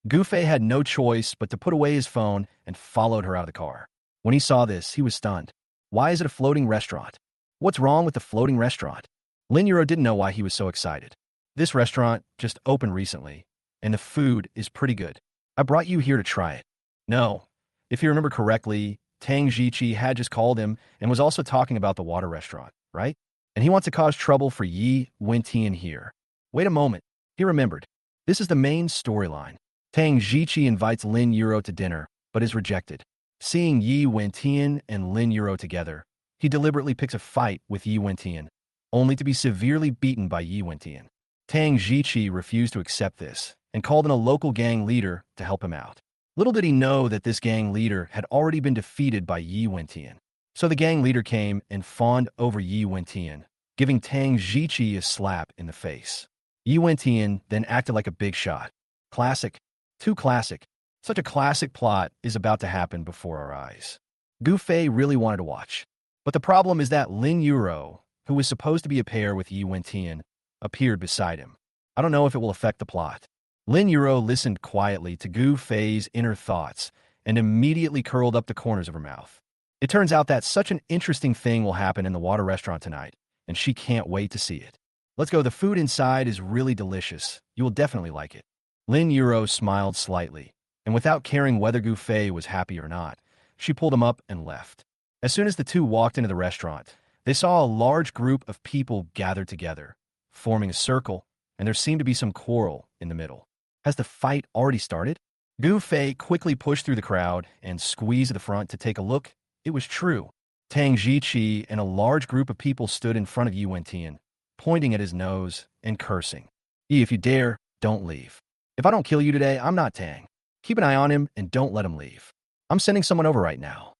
Gufei had no choice but to put away his phone and followed her out of the car. When he saw this, he was stunned. Why is it a floating restaurant? What's wrong with the floating restaurant? Lin Yuro didn't know why he was so excited. This restaurant just opened recently, and the food is pretty good. I brought you here to try it. No. If you remember correctly, Tang Jiqi had just called him and was also talking about the water restaurant, right? And he wants to cause trouble for Yi Wentian here. Wait a moment. He remembered. This is the main storyline. Tang Jiqi invites Lin Yuro to dinner, but is rejected. Seeing Yi Wentian and Lin Yuro together, he deliberately picks a fight with Yi Wentian, only to be severely beaten by Yi Wentian. Tang Jiqi refused to accept this and called in a local gang leader to help him out. Little did he know that this gang leader had already been defeated by Yi Wentian. So the gang leader came and fawned over Yi Wentian, giving Tang Jiqi a slap in the face. Yi Wentian then acted like a big shot. Classic. Too classic. Such a classic plot is about to happen before our eyes. Gufei really wanted to watch. But the problem is that Lin Yuro, who was supposed to be a pair with Yi Wentian, appeared beside him. I don't know if it will affect the plot. Lin Yuro listened quietly to Gufei's inner thoughts and immediately curled up the corners of her mouth. It turns out that such an interesting thing will happen in the water restaurant tonight, and she can't wait to see it. Let's go. The food inside is really delicious. You will definitely like it. Lin Yuro smiled slightly, and without caring whether Gufei was happy or not, she pulled him up and left. As soon as the two walked into the restaurant, they saw a large group of people gathered together, forming a circle, and there seemed to be some quarrel in the middle. Has the fight already started? Gufei quickly pushed through the crowd and squeezed to the front to take a look. It was true. Tang Jiqi and a large group of people stood in front of Yi Wentian, pointing at his nose and cursing. Yi, if you dare, don't leave. If I don't kill you today, I'm not Tang. Keep an eye on him and don't let him leave. I'm sending someone over right now.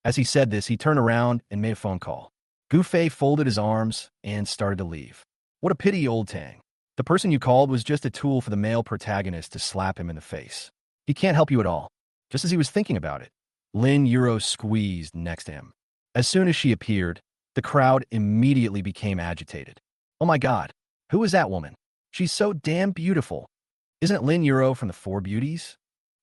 As he said this, he turned around and made a phone call. Gufei folded his arms and started to leave. What a pity, old Tang. The person you called was just a tool for the male protagonist to slap him in the face. He can't help you at all. Just as he was thinking about it, Lin Yuro squeezed next to him. As soon as she appeared, the crowd immediately became agitated. Oh my God, who is that woman? She's so damn beautiful. Isn't it Lin Yuro from the Four Beauties?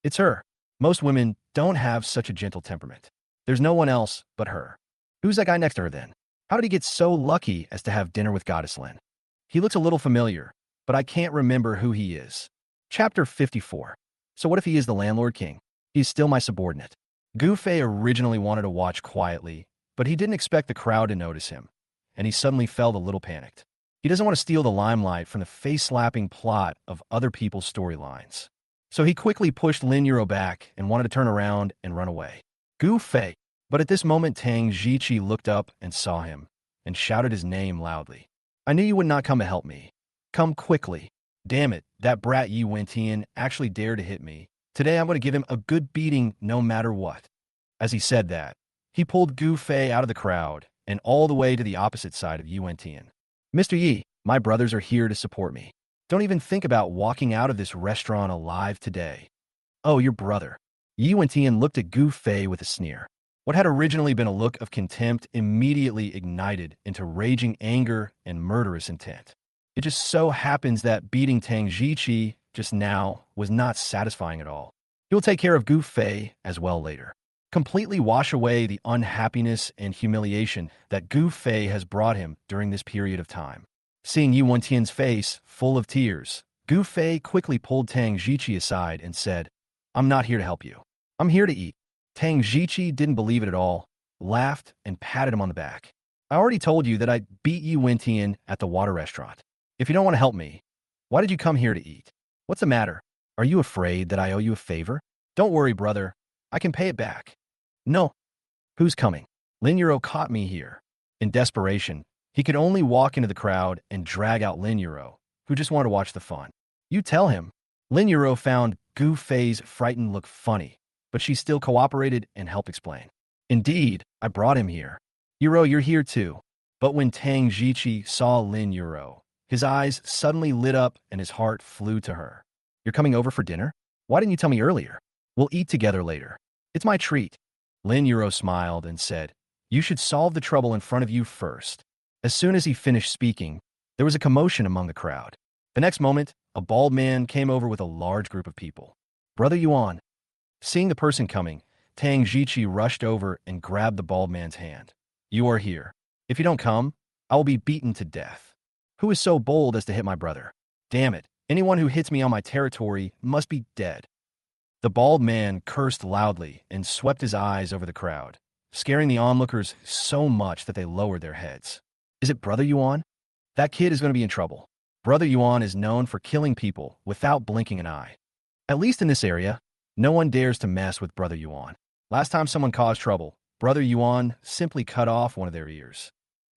It's her. Most women don't have such a gentle temperament. There's no one else but her. Who's that guy next to her then? How did he get so lucky as to have dinner with Goddess Lin? He looks a little familiar, but I can't remember who he is. Chapter 54. So what if he is the landlord king? He's still my subordinate. Gufei originally wanted to watch quietly, but he didn't expect the crowd to notice him, and he suddenly felt a little panicked. He doesn't want to steal the limelight from the face-slapping plot of other people's storylines. So he quickly pushed Lin Yuro back and wanted to turn around and run away. Gufei! But at this moment, Tang Jiqi looked up and saw him, and shouted his name loudly. I knew you would not come to help me. Come quickly. Damn it, that brat Yi Wentian actually dared to hit me. Today I'm going to give him a good beating no matter what. As he said that, he pulled Gufei out of the crowd and all the way to the opposite side of Yi Wentian. Mr. Yi, my brothers are here to support me. Don't even think about walking out of this restaurant alive today. Oh, your brother. Yi Wentian looked at Gufei with a sneer. What had originally been a look of contempt immediately ignited into raging anger and murderous intent. It just so happens that beating Tang Jiqi just now was not satisfying at all. He will take care of Gufei as well later. Completely wash away the unhappiness and humiliation that Gufei has brought him during this period of time. Seeing Yi Wentian's face full of tears, Gufei quickly pulled Tang Jiqi aside and said, I'm not here to help you. I'm here to eat. Tang Jiqi didn't believe it at all, laughed, and patted him on the back. I already told you that I beat Yi Wentian at the water restaurant. If you don't want to help me, why did you come here to eat? What's the matter? Are you afraid that I owe you a favor? Don't worry, brother. I can pay it back. No. Who's coming? Lin Yuro caught me here. In desperation, he could only walk into the crowd and drag out Lin Yuro, who just wanted to watch the fun. You tell him. Lin Yuro found Gufei's frightened look funny, but she still cooperated and helped explain. Indeed, I brought him here. Yuro, you're here too. But when Tang Jiqi saw Lin Yuro, his eyes suddenly lit up and his heart flew to her. You're coming over for dinner? Why didn't you tell me earlier? We'll eat together later. It's my treat. Lin Yuro smiled and said, You should solve the trouble in front of you first. As soon as he finished speaking, there was a commotion among the crowd. The next moment, a bald man came over with a large group of people. Brother Yuan. Seeing the person coming, Tang Jiqi rushed over and grabbed the bald man's hand. You are here. If you don't come, I will be beaten to death. Who is so bold as to hit my brother? Damn it, anyone who hits me on my territory must be dead. The bald man cursed loudly and swept his eyes over the crowd, scaring the onlookers so much that they lowered their heads. Is it Brother Yuan? That kid is going to be in trouble. Brother Yuan is known for killing people without blinking an eye. At least in this area, no one dares to mess with Brother Yuan. Last time someone caused trouble, Brother Yuan simply cut off one of their ears.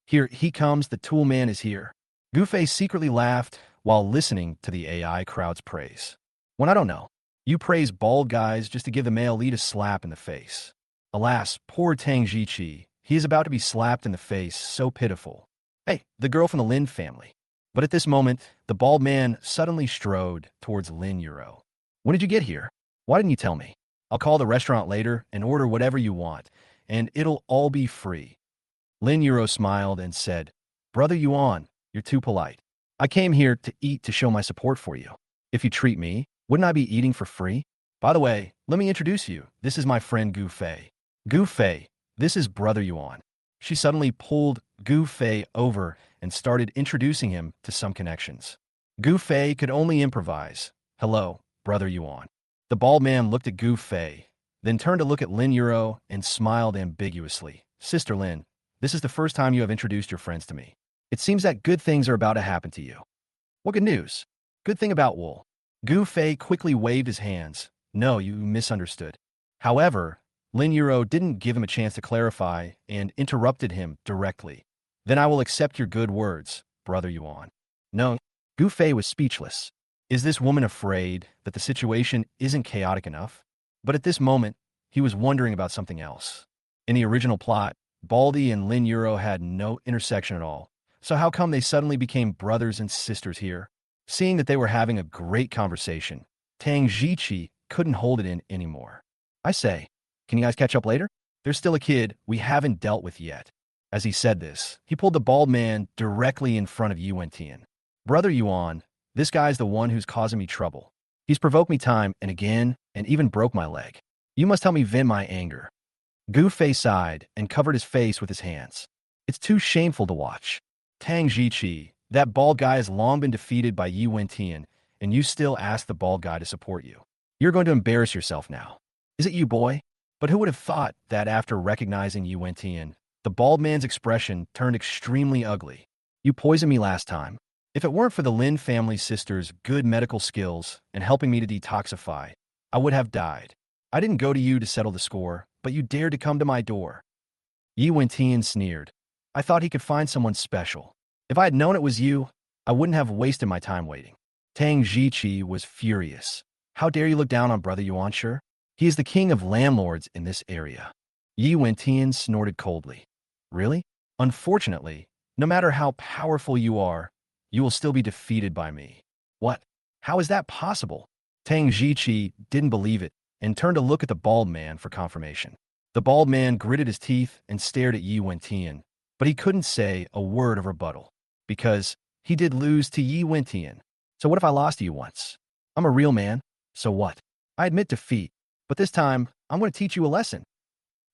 Here he comes, the tool man is here. Gufei secretly laughed while listening to the AI crowd's praise. When I don't know, you praise bald guys just to give the male lead a slap in the face. Alas, poor Tang Jiqi, he is about to be slapped in the face, so pitiful. Hey, the girl from the Lin family. But at this moment, the bald man suddenly strode towards Lin Euro. When did you get here? Why didn't you tell me? I'll call the restaurant later and order whatever you want, and it'll all be free. Lin Euro smiled and said, Brother Yuan, you're too polite. I came here to eat to show my support for you. If you treat me, wouldn't I be eating for free? By the way, let me introduce you. This is my friend Gu Fei. Gu Fei, this is Brother Yuan. She suddenly pulled Gu Fei over and started introducing him to some connections. Gu Fei could only improvise. Hello, Brother Yuan. The bald man looked at Gu Fei, then turned to look at Lin Euro and smiled ambiguously. Sister Lin, this is the first time you have introduced your friends to me. It seems that good things are about to happen to you. What good news? Good thing about wool. Gu Fei quickly waved his hands. No, you misunderstood. However, Lin Euro didn't give him a chance to clarify and interrupted him directly. Then I will accept your good words, Brother Yuan. No, Gu Fei was speechless. Is this woman afraid that the situation isn't chaotic enough? But at this moment, he was wondering about something else. In the original plot, Baldy and Lin Euro had no intersection at all. So how come they suddenly became brothers and sisters here? Seeing that they were having a great conversation, Tang Jiqi couldn't hold it in anymore. I say, can you guys catch up later? There's still a kid we haven't dealt with yet. As he said this, he pulled the bald man directly in front of Yuan Tian. Brother Yuan, this guy's the one who's causing me trouble. He's provoked me time and again, and even broke my leg. You must help me vent my anger. Gu Fei sighed and covered his face with his hands. It's too shameful to watch. Tang Jiqi, that bald guy has long been defeated by Yuan Tian, and you still ask the bald guy to support you. You're going to embarrass yourself now. Is it you, boy? But who would have thought that after recognizing Yuan Tian, the bald man's expression turned extremely ugly. You poisoned me last time. If it weren't for the Lin family sisters' good medical skills and helping me to detoxify, I would have died. I didn't go to you to settle the score, but you dared to come to my door. Yuan Tian sneered. I thought he could find someone special. If I had known it was you, I wouldn't have wasted my time waiting. Tang Jiqi was furious. How dare you look down on Brother Yuan? Sure? He is the king of landlords in this area. Yuan Tian snorted coldly. Really? Unfortunately, no matter how powerful you are, you will still be defeated by me. What? How is that possible? Tang Jiqi didn't believe it and turned to look at the bald man for confirmation. The bald man gritted his teeth and stared at Yuan Tian, but he couldn't say a word of rebuttal, because he did lose to Yuan Tian. So what if I lost to you once? I'm a real man, so what? I admit defeat, but this time, I'm going to teach you a lesson.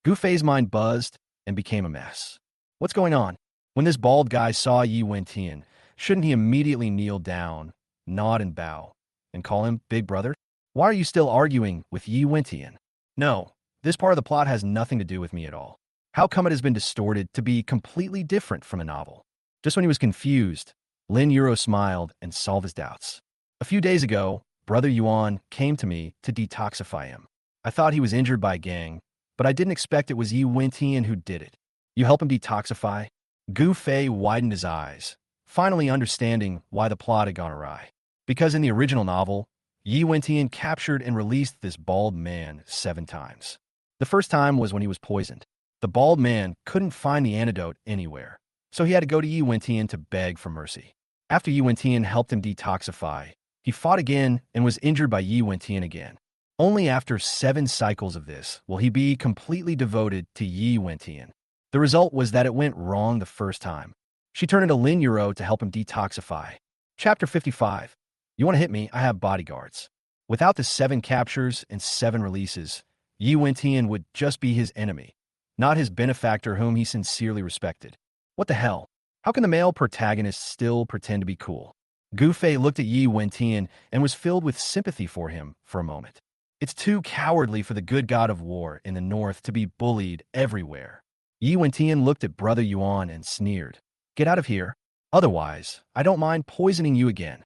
Gu Fei's mind buzzed and became a mess. What's going on? When this bald guy saw Yuan Tian, shouldn't he immediately kneel down, nod and bow, and call him Big Brother? Why are you still arguing with Yuan Tian? No, this part of the plot has nothing to do with me at all. How come it has been distorted to be completely different from a novel? Just when he was confused, Lin Euro smiled and solved his doubts. A few days ago, Brother Yuan came to me to detoxify him. I thought he was injured by a gang, but I didn't expect it was Yuan Tian who did it. You help him detoxify? Gu Fei widened his eyes, finally understanding why the plot had gone awry. Because in the original novel, Yuan Tian captured and released this bald man 7 times. The first time was when he was poisoned. The bald man couldn't find the antidote anywhere, so he had to go to Yuan Tian to beg for mercy. After Yuan Tian helped him detoxify, he fought again and was injured by Yuan Tian again. Only after 7 cycles of this will he be completely devoted to Yuan Tian. The result was that it went wrong the first time. She turned into Lin Euro to help him detoxify. Chapter 55. You want to hit me? I have bodyguards. Without the 7 captures and 7 releases, Yi Wentian would just be his enemy, not his benefactor whom he sincerely respected. What the hell? How can the male protagonist still pretend to be cool? Gu Fei looked at Yi Wentian and was filled with sympathy for him for a moment. It's too cowardly for the good god of war in the north to be bullied everywhere. Yi Wentian looked at Brother Yuan and sneered. Get out of here. Otherwise, I don't mind poisoning you again.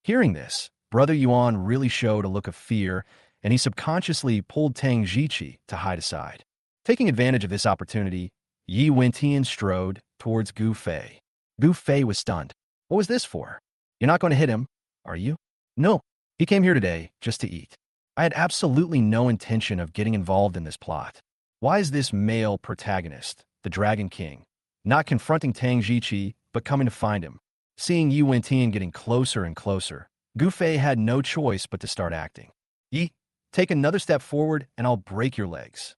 Hearing this, Brother Yuan really showed a look of fear, and he subconsciously pulled Tang Jiqi to hide aside. Taking advantage of this opportunity, Yi Wentian strode towards Gu Fei. Gu Fei was stunned. What was this for? You're not going to hit him, are you? No. He came here today just to eat. I had absolutely no intention of getting involved in this plot. Why is this male protagonist, the Dragon King, not confronting Tang Jiqi, but coming to find him? Seeing Yi Wentian getting closer and closer, Gu Fei had no choice but to start acting. Yi, take another step forward and I'll break your legs.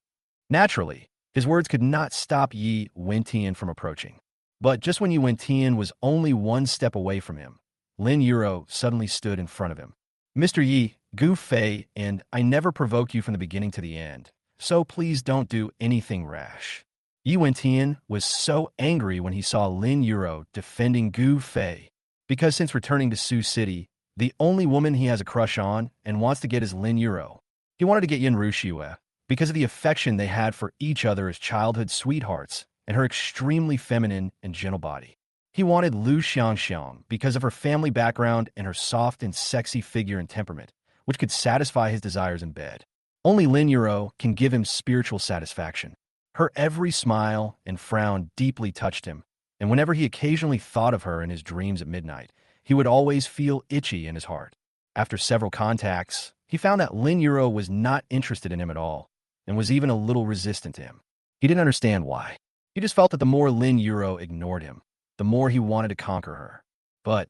Naturally, his words could not stop Yi Wentian from approaching. But just when Yi Wentian was only 1 step away from him, Lin Yuro suddenly stood in front of him. Mr. Yi, Gu Fei, and I never provoke you from the beginning to the end, so please don't do anything rash. Yi Wentian was so angry when he saw Lin Yuro defending Gu Fei, because since returning to Sioux City, the only woman he has a crush on and wants to get is Lin Yuro. He wanted to get Yin Rushue because of the affection they had for each other as childhood sweethearts and her extremely feminine and gentle body. He wanted Lu Xiangxiang because of her family background and her soft and sexy figure and temperament, which could satisfy his desires in bed. Only Lin Yuro can give him spiritual satisfaction. Her every smile and frown deeply touched him, and whenever he occasionally thought of her in his dreams at midnight, he would always feel itchy in his heart. After several contacts, he found that Lin Yuro was not interested in him at all, and was even a little resistant to him. He didn't understand why. He just felt that the more Lin Yuro ignored him, the more he wanted to conquer her. But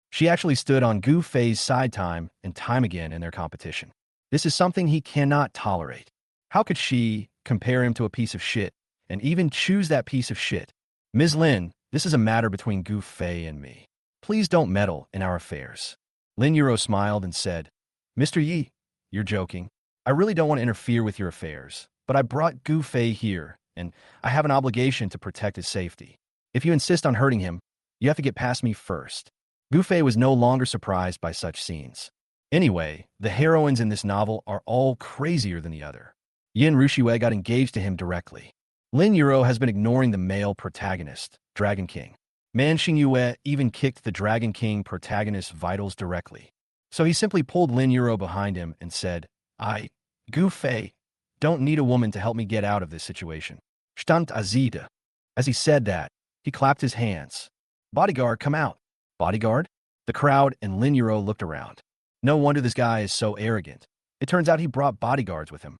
she actually stood on Gu Fei's side time and time again in their competition. This is something he cannot tolerate. How could she compare him to a piece of shit, and even choose that piece of shit? Ms. Lin, this is a matter between Gu Fei and me. Please don't meddle in our affairs. Lin Yuro smiled and said, Mr. Yi, you're joking. I really don't want to interfere with your affairs, but I brought Gu Fei here, and I have an obligation to protect his safety. If you insist on hurting him, you have to get past me first. Gu Fei was no longer surprised by such scenes. Anyway, the heroines in this novel are all crazier than the other. Yin Rushue got engaged to him directly. Lin Yuro has been ignoring the male protagonist, Dragon King. Man Xingyue even kicked the Dragon King protagonist's vitals directly. So he simply pulled Lin Yuro behind him and said, Gu Fei, don't need a woman to help me get out of this situation. Stammt Azita. As he said that, he clapped his hands. Bodyguard, come out. Bodyguard? The crowd and Lin Yuro looked around. No wonder this guy is so arrogant. It turns out he brought bodyguards with him.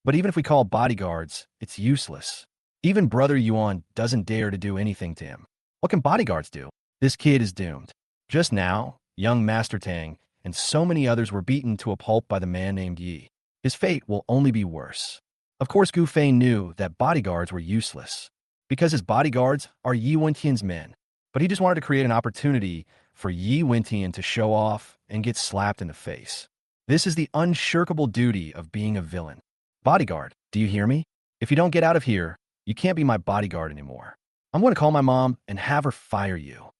But even if we call bodyguards, it's useless. Even Brother Yuan doesn't dare to do anything to him. What can bodyguards do? This kid is doomed. Just now, young Master Tang and so many others were beaten to a pulp by the man named Yi. His fate will only be worse. Of course, Gu Fei knew that bodyguards were useless, because his bodyguards are Yi Wentian's men. But he just wanted to create an opportunity for Yi Wentian to show off and get slapped in the face. This is the unshirkable duty of being a villain. Bodyguard, do you hear me? If you don't get out of here, you can't be my bodyguard anymore. I'm going to call my mom and have her fire you.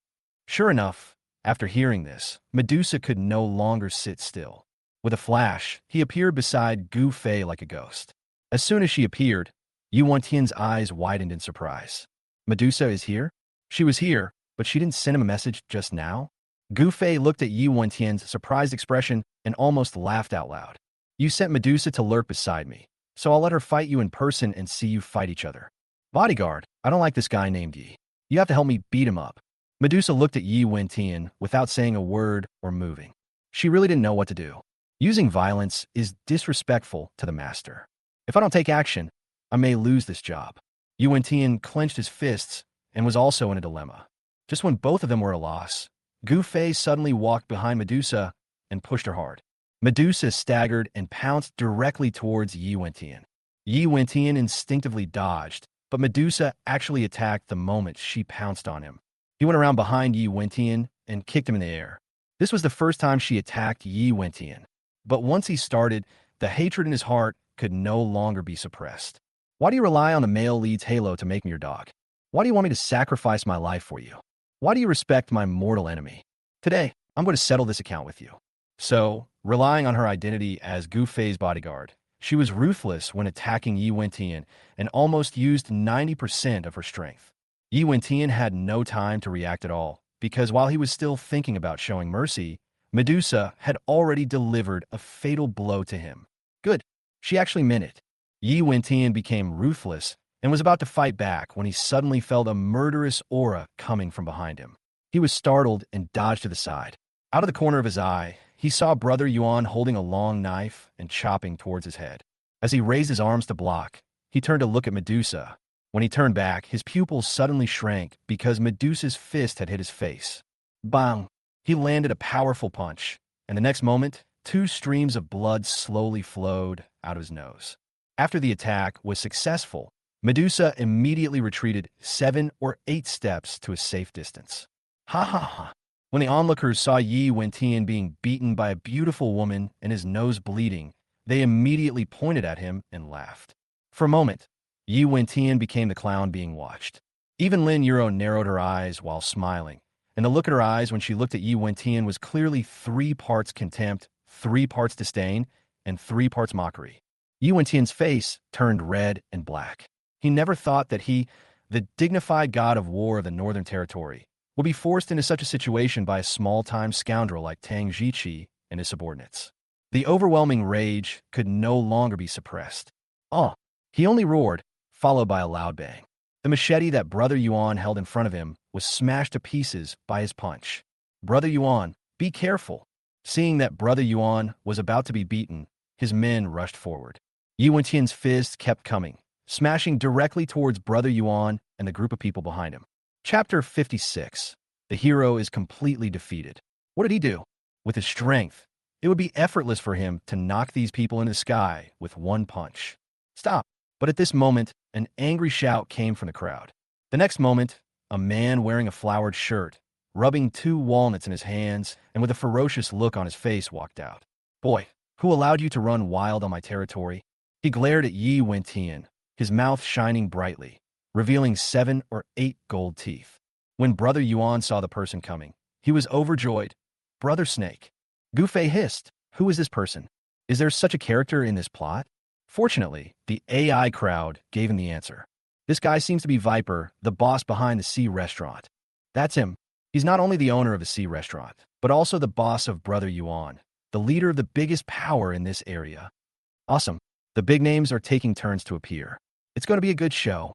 Sure enough, after hearing this, Medusa could no longer sit still. With a flash, he appeared beside Gu Fei like a ghost. As soon as she appeared, Yi Wentian's eyes widened in surprise. Medusa is here? She was here, but she didn't send him a message just now? Gu Fei looked at Yi Wentian's surprised expression and almost laughed out loud. You sent Medusa to lurk beside me, so I'll let her fight you in person and see you fight each other. Bodyguard, I don't like this guy named Yi. You have to help me beat him up. Medusa looked at Yi Wentian without saying a word or moving. She really didn't know what to do. Using violence is disrespectful to the master. If I don't take action, I may lose this job. Yi Wentian clenched his fists and was also in a dilemma. Just when both of them were a loss, Gu Fei suddenly walked behind Medusa and pushed her hard. Medusa staggered and pounced directly towards Yi Wentian. Yi Wentian instinctively dodged, but Medusa actually attacked the moment she pounced on him. He went around behind Yi Wentian and kicked him in the air. This was the first time she attacked Yi Wentian. But once he started, the hatred in his heart could no longer be suppressed. Why do you rely on the male lead's halo to make me your dog? Why do you want me to sacrifice my life for you? Why do you respect my mortal enemy? Today, I'm going to settle this account with you. So, relying on her identity as Gu Fei's bodyguard, she was ruthless when attacking Yi Wentian and almost used 90% of her strength. Yi Wentian had no time to react at all, because while he was still thinking about showing mercy, Medusa had already delivered a fatal blow to him. Good. She actually meant it. Yi Wentian became ruthless and was about to fight back when he suddenly felt a murderous aura coming from behind him. He was startled and dodged to the side. Out of the corner of his eye, he saw Brother Yuan holding a long knife and chopping towards his head. As he raised his arms to block, he turned to look at Medusa. When he turned back, his pupils suddenly shrank because Medusa's fist had hit his face. Bang! He landed a powerful punch, and the next moment, 2 streams of blood slowly flowed out of his nose. After the attack was successful, Medusa immediately retreated 7 or 8 steps to a safe distance. Ha ha ha! When the onlookers saw Yi Wentian being beaten by a beautiful woman and his nose bleeding, they immediately pointed at him and laughed. For a moment, Yi Wentian became the clown being watched. Even Lin Yuro narrowed her eyes while smiling, and the look in her eyes when she looked at Yi Wentian was clearly 3 parts contempt, 3 parts disdain, and 3 parts mockery. Yi Wentian's face turned red and black. He never thought that he, the dignified god of war of the Northern Territory, would be forced into such a situation by a small-time scoundrel like Tang Jiqi and his subordinates. The overwhelming rage could no longer be suppressed. Oh! He only roared, followed by a loud bang. The machete that Brother Yuan held in front of him was smashed to pieces by his punch. Brother Yuan, be careful! Seeing that Brother Yuan was about to be beaten, his men rushed forward. Yi Wentian's fist kept coming, smashing directly towards Brother Yuan and the group of people behind him. Chapter 56. The hero is completely defeated. What did he do? With his strength, it would be effortless for him to knock these people into the sky with one punch. Stop! But at this moment, an angry shout came from the crowd. The next moment, a man wearing a flowered shirt, rubbing 2 walnuts in his hands and with a ferocious look on his face walked out. Boy, who allowed you to run wild on my territory? He glared at Yi Wentian, his mouth shining brightly, revealing 7 or 8 gold teeth. When Brother Yuan saw the person coming, he was overjoyed. Brother Snake. Gu Fei hissed. Who is this person? Is there such a character in this plot? Fortunately, the AI crowd gave him the answer. This guy seems to be Viper, the boss behind the Sea Restaurant. That's him. He's not only the owner of the Sea Restaurant, but also the boss of Brother Yuan, the leader of the biggest power in this area. Awesome. The big names are taking turns to appear. It's going to be a good show.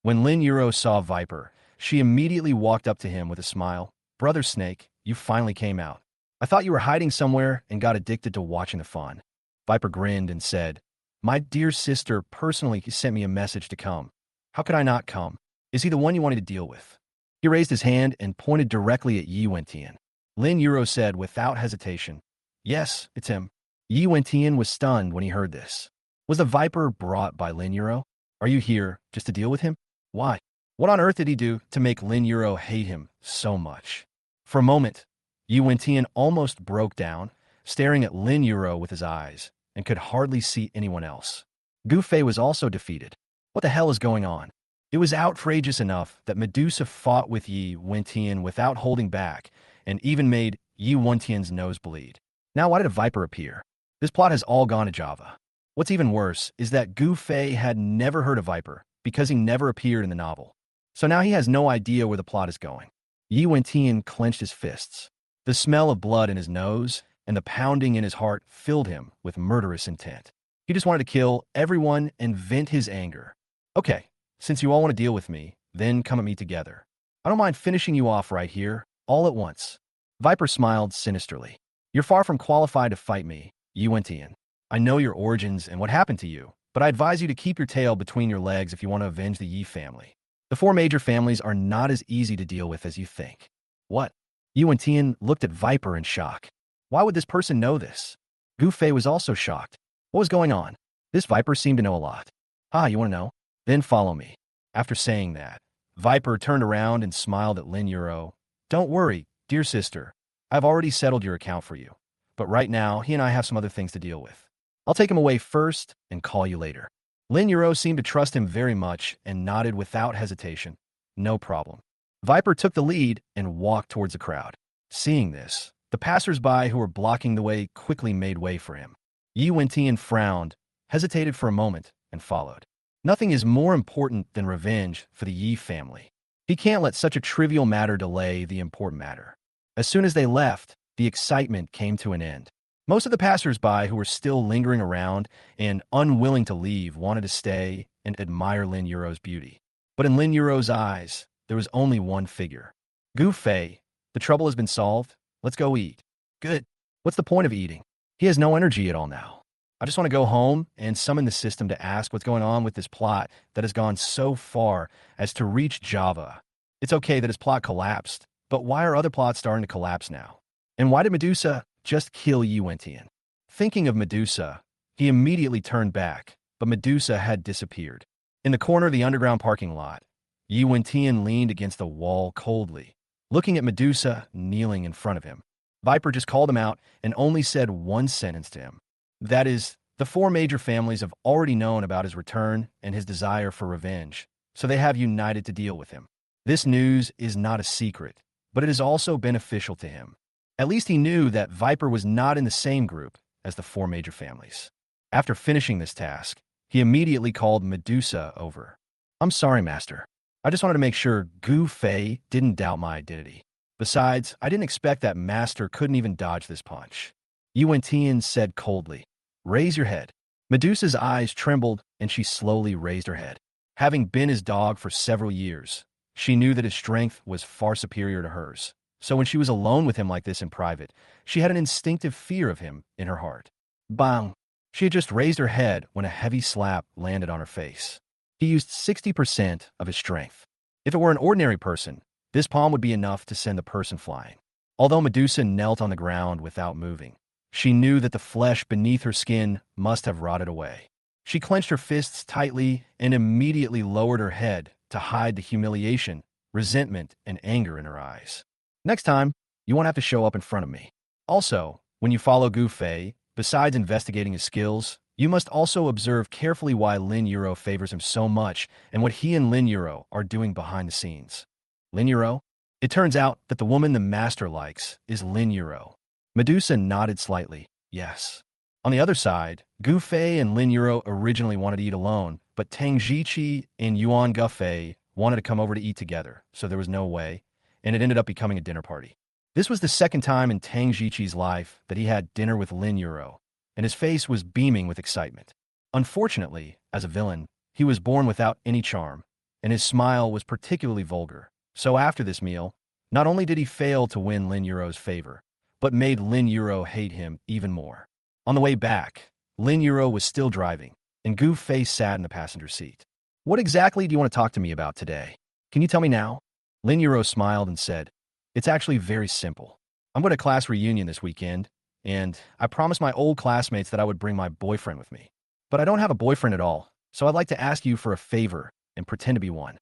When Lin Yuro saw Viper, she immediately walked up to him with a smile. Brother Snake, you finally came out. I thought you were hiding somewhere and got addicted to watching the fun. Viper grinned and said, My dear sister personally sent me a message to come. How could I not come? Is he the one you wanted to deal with? He raised his hand and pointed directly at Yi Wentian. Lin Yuro said without hesitation, Yes, it's him. Yi Wentian was stunned when he heard this. Was the Viper brought by Lin Yuro? Are you here just to deal with him? Why? What on earth did he do to make Lin Yuro hate him so much? For a moment, Yi Wentian almost broke down, staring at Lin Yuro with his eyes, and could hardly see anyone else. Gu Fei was also defeated. What the hell is going on? It was outrageous enough that Medusa fought with Yi Wentian without holding back, and even made Yi Wentian's nose bleed. Now why did a Viper appear? This plot has all gone to Java. What's even worse is that Gu Fei had never heard of Viper, because he never appeared in the novel. So now he has no idea where the plot is going. Yi Wentian clenched his fists. The smell of blood in his nose and the pounding in his heart filled him with murderous intent. He just wanted to kill everyone and vent his anger. Okay, since you all want to deal with me, then come at me together. I don't mind finishing you off right here, all at once. Viper smiled sinisterly. You're far from qualified to fight me, Yi Wentian. I know your origins and what happened to you, but I advise you to keep your tail between your legs if you want to avenge the Yi family. The 4 major families are not as easy to deal with as you think. What? Yi Wentian looked at Viper in shock. Why would this person know this? Gu Fei was also shocked. What was going on? This Viper seemed to know a lot. Ah, you want to know? Then follow me. After saying that, Viper turned around and smiled at Lin Yuro. Don't worry, dear sister. I've already settled your account for you. But right now, he and I have some other things to deal with. I'll take him away first and call you later. Lin Yuro seemed to trust him very much and nodded without hesitation. No problem. Viper took the lead and walked towards the crowd. Seeing this, the passers-by who were blocking the way quickly made way for him. Yi Wentian frowned, hesitated for a moment, and followed. Nothing is more important than revenge for the Yi family. He can't let such a trivial matter delay the important matter. As soon as they left, the excitement came to an end. Most of the passers-by who were still lingering around and unwilling to leave wanted to stay and admire Lin Yuro's beauty. But in Lin Yuro's eyes, there was only one figure. Gu Fei, the trouble has been solved. Let's go eat. Good. What's the point of eating? He has no energy at all now. I just want to go home and summon the system to ask what's going on with this plot that has gone so far as to reach Java. It's okay that his plot collapsed, but why are other plots starting to collapse now? And why did Medusa just kill Yi Wentian? Thinking of Medusa, he immediately turned back, but Medusa had disappeared. In the corner of the underground parking lot, Yi Wentian leaned against the wall coldly, looking at Medusa kneeling in front of him. Viper just called him out and only said one sentence to him. That is, the four major families have already known about his return and his desire for revenge, so they have united to deal with him. This news is not a secret, but it is also beneficial to him. At least he knew that Viper was not in the same group as the four major families. After finishing this task, he immediately called Medusa over. I'm sorry, Master. I just wanted to make sure Gu Fei didn't doubt my identity. Besides, I didn't expect that Master couldn't even dodge this punch. Yi Wentian said coldly, Raise your head. Medusa's eyes trembled and she slowly raised her head. Having been his dog for several years, she knew that his strength was far superior to hers. So when she was alone with him like this in private, she had an instinctive fear of him in her heart. Bang! She had just raised her head when a heavy slap landed on her face. He used 60% of his strength. If it were an ordinary person, this palm would be enough to send the person flying. Although Medusa knelt on the ground without moving, she knew that the flesh beneath her skin must have rotted away. She clenched her fists tightly and immediately lowered her head to hide the humiliation, resentment, and anger in her eyes. Next time, you won't have to show up in front of me. Also, when you follow Gu Fei, besides investigating his skills, you must also observe carefully why Lin Yuro favors him so much and what he and Lin Yuro are doing behind the scenes. Lin Yuro? It turns out that the woman the Master likes is Lin Yuro. Medusa nodded slightly, yes. On the other side, Gu Fei and Lin Yuro originally wanted to eat alone, but Tang Jiqi and Yuan Gufei wanted to come over to eat together, so there was no way, and it ended up becoming a dinner party. This was the second time in Tang Jiqi's life that he had dinner with Lin Yuro, and his face was beaming with excitement. Unfortunately, as a villain, he was born without any charm, and his smile was particularly vulgar. So after this meal, not only did he fail to win Lin Yuro's favor, but made Lin Yuro hate him even more. On the way back, Lin Yuro was still driving, and Gu Fei sat in the passenger seat. What exactly do you want to talk to me about today? Can you tell me now? Lin Yuro smiled and said, It's actually very simple. I'm going to class reunion this weekend, and I promised my old classmates that I would bring my boyfriend with me. But I don't have a boyfriend at all, so I'd like to ask you for a favor and pretend to be one.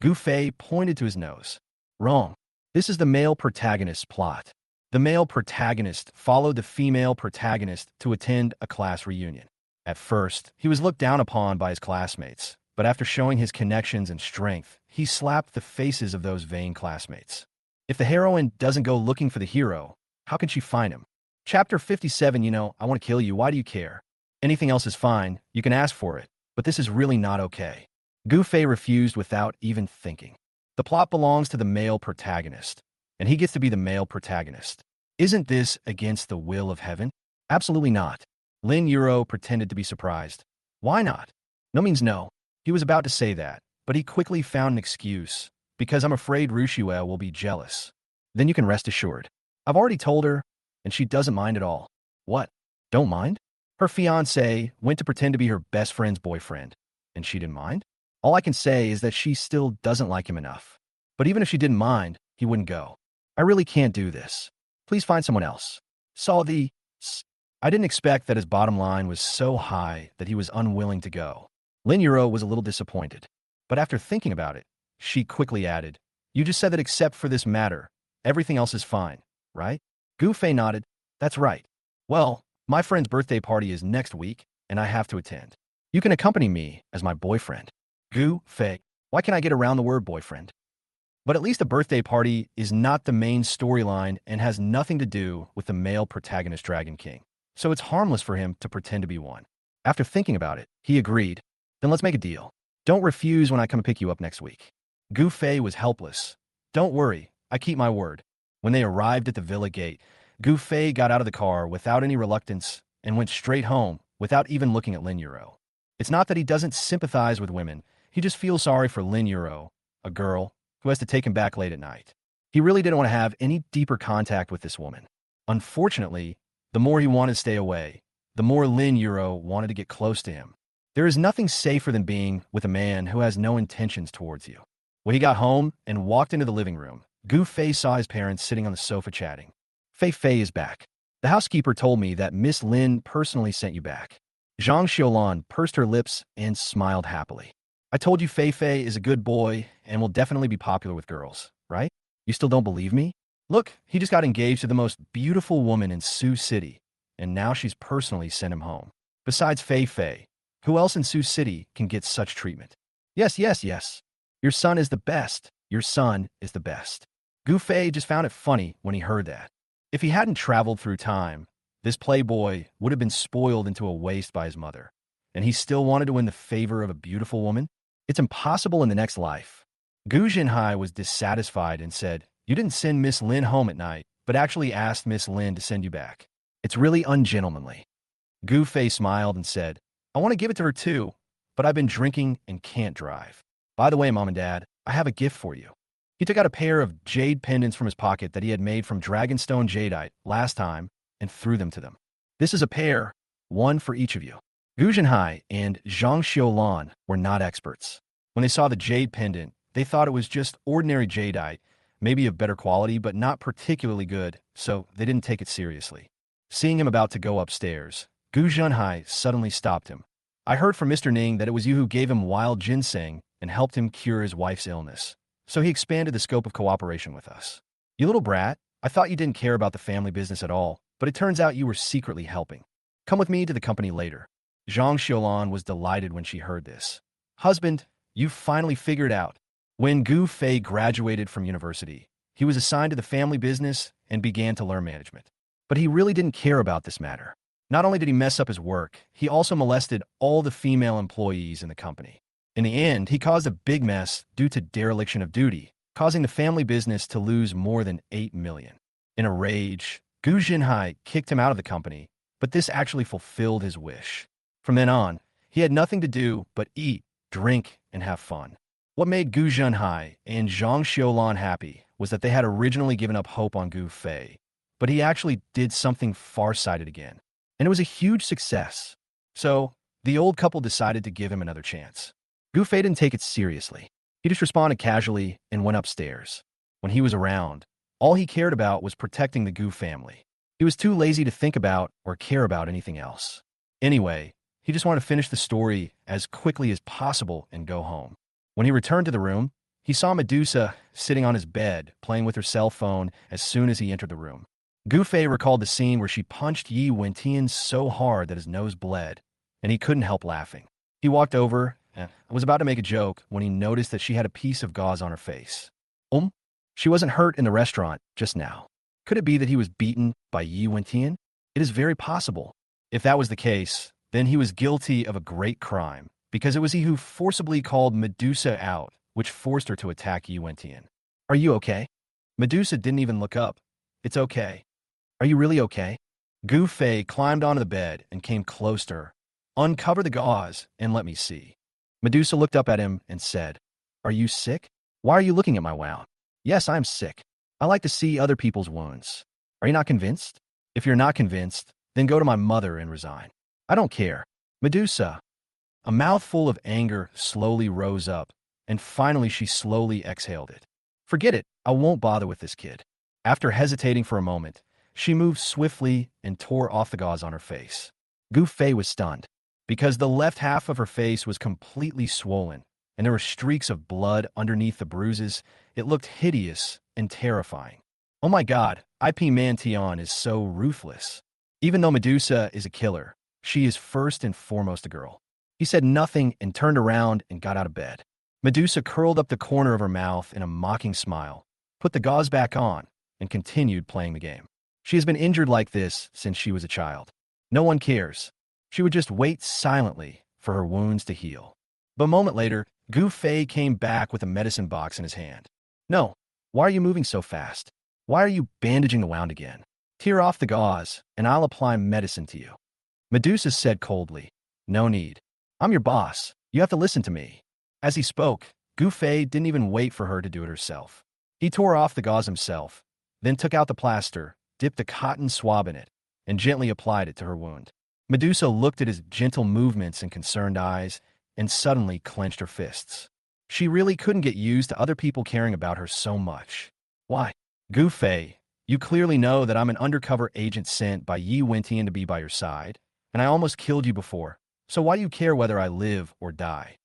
Gu Fei pointed to his nose. Wrong. This is the male protagonist's plot. The male protagonist followed the female protagonist to attend a class reunion. At first, he was looked down upon by his classmates, but after showing his connections and strength, he slapped the faces of those vain classmates. If the heroine doesn't go looking for the hero, how can she find him? Chapter 57, I want to kill you, why do you care? Anything else is fine, you can ask for it, but this is really not okay. Gu Fei refused without even thinking. The plot belongs to the male protagonist, and he gets to be the male protagonist. Isn't this against the will of heaven? Absolutely not. Lin Yuro pretended to be surprised. Why not? No means no. He was about to say that, but he quickly found an excuse, because I'm afraid Rushue will be jealous. Then you can rest assured. I've already told her, and she doesn't mind at all. What? Don't mind? Her fiancé went to pretend to be her best friend's boyfriend, and she didn't mind? All I can say is that she still doesn't like him enough. But even if she didn't mind, he wouldn't go. I really can't do this. Please find someone else. I didn't expect that his bottom line was so high that he was unwilling to go. Lin Yuro was a little disappointed. But after thinking about it, she quickly added, You just said that except for this matter, everything else is fine. right? Gu Fei nodded. That's right. Well, my friend's birthday party is next week, and I have to attend. You can accompany me as my boyfriend. Gu Fei. Why can't I get around the word boyfriend? But at least a birthday party is not the main storyline and has nothing to do with the male protagonist Dragon King. So it's harmless for him to pretend to be one. After thinking about it, he agreed. Then let's make a deal. Don't refuse when I come pick you up next week. Gu Fei was helpless. Don't worry, I keep my word. When they arrived at the villa gate, Gu Fei got out of the car without any reluctance and went straight home without even looking at Lin Yuro. It's not that he doesn't sympathize with women, he just feels sorry for Lin Yuro, a girl, who has to take him back late at night. He really didn't want to have any deeper contact with this woman. Unfortunately, the more he wanted to stay away, the more Lin Yuro wanted to get close to him. There is nothing safer than being with a man who has no intentions towards you. When he got home and walked into the living room, Gu Fei saw his parents sitting on the sofa chatting. Fei Fei is back. The housekeeper told me that Miss Lin personally sent you back. Zhang Xiaolan pursed her lips and smiled happily. I told you Fei Fei is a good boy and will definitely be popular with girls, right? You still don't believe me? Look, he just got engaged to the most beautiful woman in Sioux City, and now she's personally sent him home. Besides Fei Fei, who else in Sioux City can get such treatment? Yes, yes, yes. Your son is the best. Your son is the best. Gu Fei just found it funny when he heard that. If he hadn't traveled through time, this playboy would have been spoiled into a waste by his mother, and he still wanted to win the favor of a beautiful woman? It's impossible in the next life. Gu Jinhai was dissatisfied and said, You didn't send Miss Lin home at night, but actually asked Miss Lin to send you back. It's really ungentlemanly. Gu Fei smiled and said, I want to give it to her too, but I've been drinking and can't drive. By the way, Mom and Dad, I have a gift for you. He took out a pair of jade pendants from his pocket that he had made from dragonstone jadeite last time and threw them to them. This is a pair, one for each of you. Gu Jinhai and Zhang Xiaolan were not experts. When they saw the jade pendant, they thought it was just ordinary jadeite, maybe of better quality, but not particularly good, so they didn't take it seriously. Seeing him about to go upstairs, Gu Jinhai suddenly stopped him. I heard from Mr. Ning that it was you who gave him wild ginseng and helped him cure his wife's illness. So he expanded the scope of cooperation with us. You little brat, I thought you didn't care about the family business at all, but it turns out you were secretly helping. Come with me to the company later. Zhang Xiaolan was delighted when she heard this. Husband, you finally figured out. When Gu Fei graduated from university, he was assigned to the family business and began to learn management. But he really didn't care about this matter. Not only did he mess up his work, he also molested all the female employees in the company. In the end, he caused a big mess due to dereliction of duty, causing the family business to lose more than 8 million. In a rage, Gu Jinhai kicked him out of the company, but this actually fulfilled his wish. From then on, he had nothing to do but eat, drink, and have fun. What made Gu Jinhai and Zhang Xiaolan happy was that they had originally given up hope on Gu Fei, but he actually did something far-sighted again, and it was a huge success. So, the old couple decided to give him another chance. Gu Fei didn't take it seriously. He just responded casually and went upstairs. When he was around, all he cared about was protecting the Gu family. He was too lazy to think about or care about anything else. Anyway, he just wanted to finish the story as quickly as possible and go home. When he returned to the room, he saw Medusa sitting on his bed, playing with her cell phone as soon as he entered the room. Gu Fei recalled the scene where she punched Yi Wentian so hard that his nose bled, and he couldn't help laughing. He walked over and was about to make a joke when he noticed that she had a piece of gauze on her face. She wasn't hurt in the restaurant just now. Could it be that he was beaten by Yi Wentian? It is very possible. If that was the case, then he was guilty of a great crime, because it was he who forcibly called Medusa out, which forced her to attack Yi Wentian. Are you okay? Medusa didn't even look up. It's okay. Are you really okay? Gu Fei climbed onto the bed and came close to her. Uncover the gauze and let me see. Medusa looked up at him and said, Are you sick? Why are you looking at my wound? Yes, I'm sick. I like to see other people's wounds. Are you not convinced? If you're not convinced, then go to my mother and resign. I don't care. Medusa. A mouthful of anger slowly rose up, and finally she slowly exhaled it. Forget it. I won't bother with this kid. After hesitating for a moment, she moved swiftly and tore off the gauze on her face. Gu Fei was stunned, because the left half of her face was completely swollen, and there were streaks of blood underneath the bruises. It looked hideous and terrifying. Oh my god, IP Mantion is so ruthless. Even though Medusa is a killer, she is first and foremost a girl. He said nothing and turned around and got out of bed. Medusa curled up the corner of her mouth in a mocking smile, put the gauze back on, and continued playing the game. She has been injured like this since she was a child. No one cares. She would just wait silently for her wounds to heal. But a moment later, Gu Fei came back with a medicine box in his hand. No, why are you moving so fast? Why are you bandaging the wound again? Tear off the gauze, and I'll apply medicine to you. Medusa said coldly, no need. I'm your boss. You have to listen to me. As he spoke, Gu Fei didn't even wait for her to do it herself. He tore off the gauze himself, then took out the plaster, dipped a cotton swab in it, and gently applied it to her wound. Medusa looked at his gentle movements and concerned eyes, and suddenly clenched her fists. She really couldn't get used to other people caring about her so much. Why? Gu Fei, you clearly know that I'm an undercover agent sent by Yi Wentian to be by your side, and I almost killed you before, so why do you care whether I live or die?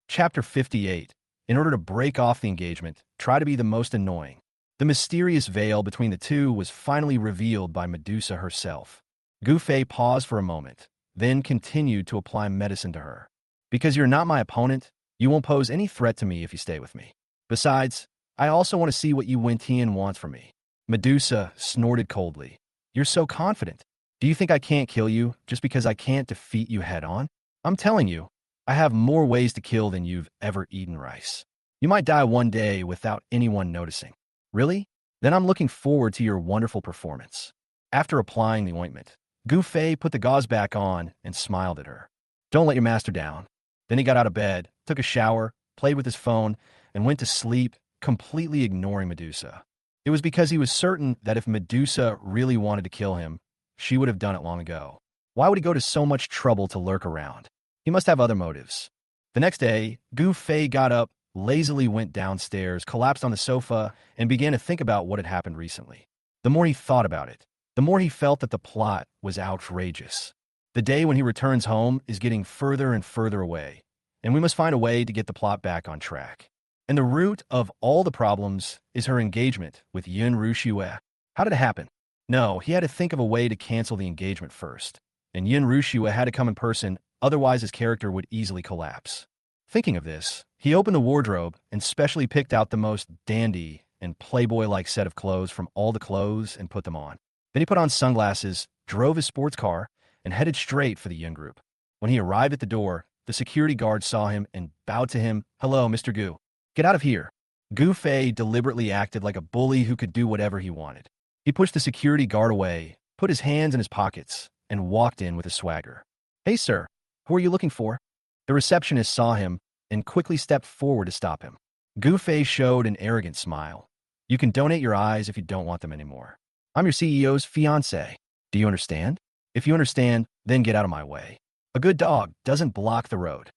Chapter 58. In order to break off the engagement, try to be the most annoying. The mysterious veil between the two was finally revealed by Medusa herself. Gu Fei paused for a moment, then continued to apply medicine to her. Because you're not my opponent, you won't pose any threat to me if you stay with me. Besides, I also want to see what Yi Wentian wants from me. Medusa snorted coldly. You're so confident. Do you think I can't kill you just because I can't defeat you head on? I'm telling you, I have more ways to kill than you've ever eaten rice. You might die one day without anyone noticing. Really? Then I'm looking forward to your wonderful performance. After applying the ointment, Gu Fei put the gauze back on and smiled at her. Don't let your master down. Then he got out of bed, took a shower, played with his phone, and went to sleep, completely ignoring Medusa. It was because he was certain that if Medusa really wanted to kill him, she would have done it long ago. Why would he go to so much trouble to lurk around? He must have other motives. The next day, Gu Fei got up, lazily went downstairs, collapsed on the sofa, and began to think about what had happened recently. The more he thought about it, the more he felt that the plot was outrageous. The day when he returns home is getting further and further away, and we must find a way to get the plot back on track. And the root of all the problems is her engagement with Yun Rushue. How did it happen? No, he had to think of a way to cancel the engagement first, and Yun Rushue had to come in person, otherwise his character would easily collapse. Thinking of this, he opened the wardrobe and specially picked out the most dandy and playboy-like set of clothes from all the clothes and put them on. Then he put on sunglasses, drove his sports car, and headed straight for the Yun group. When he arrived at the door, the security guard saw him and bowed to him. Hello, Mr. Gu. Get out of here. Gu Fei deliberately acted like a bully who could do whatever he wanted. He pushed the security guard away, put his hands in his pockets, and walked in with a swagger. Hey, sir, who are you looking for? The receptionist saw him and quickly stepped forward to stop him. Gu Fei showed an arrogant smile. You can donate your eyes if you don't want them anymore. I'm your CEO's fiancé. Do you understand? If you understand, then get out of my way. A good dog doesn't block the road.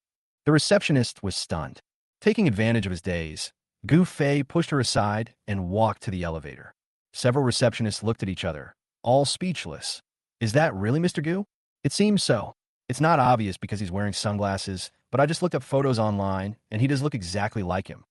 The receptionist was stunned. Taking advantage of his daze, Gu Fei pushed her aside and walked to the elevator. Several receptionists looked at each other, all speechless. Is that really Mr. Gu? It seems so. It's not obvious because he's wearing sunglasses, but I just looked up photos online, and he does look exactly like him.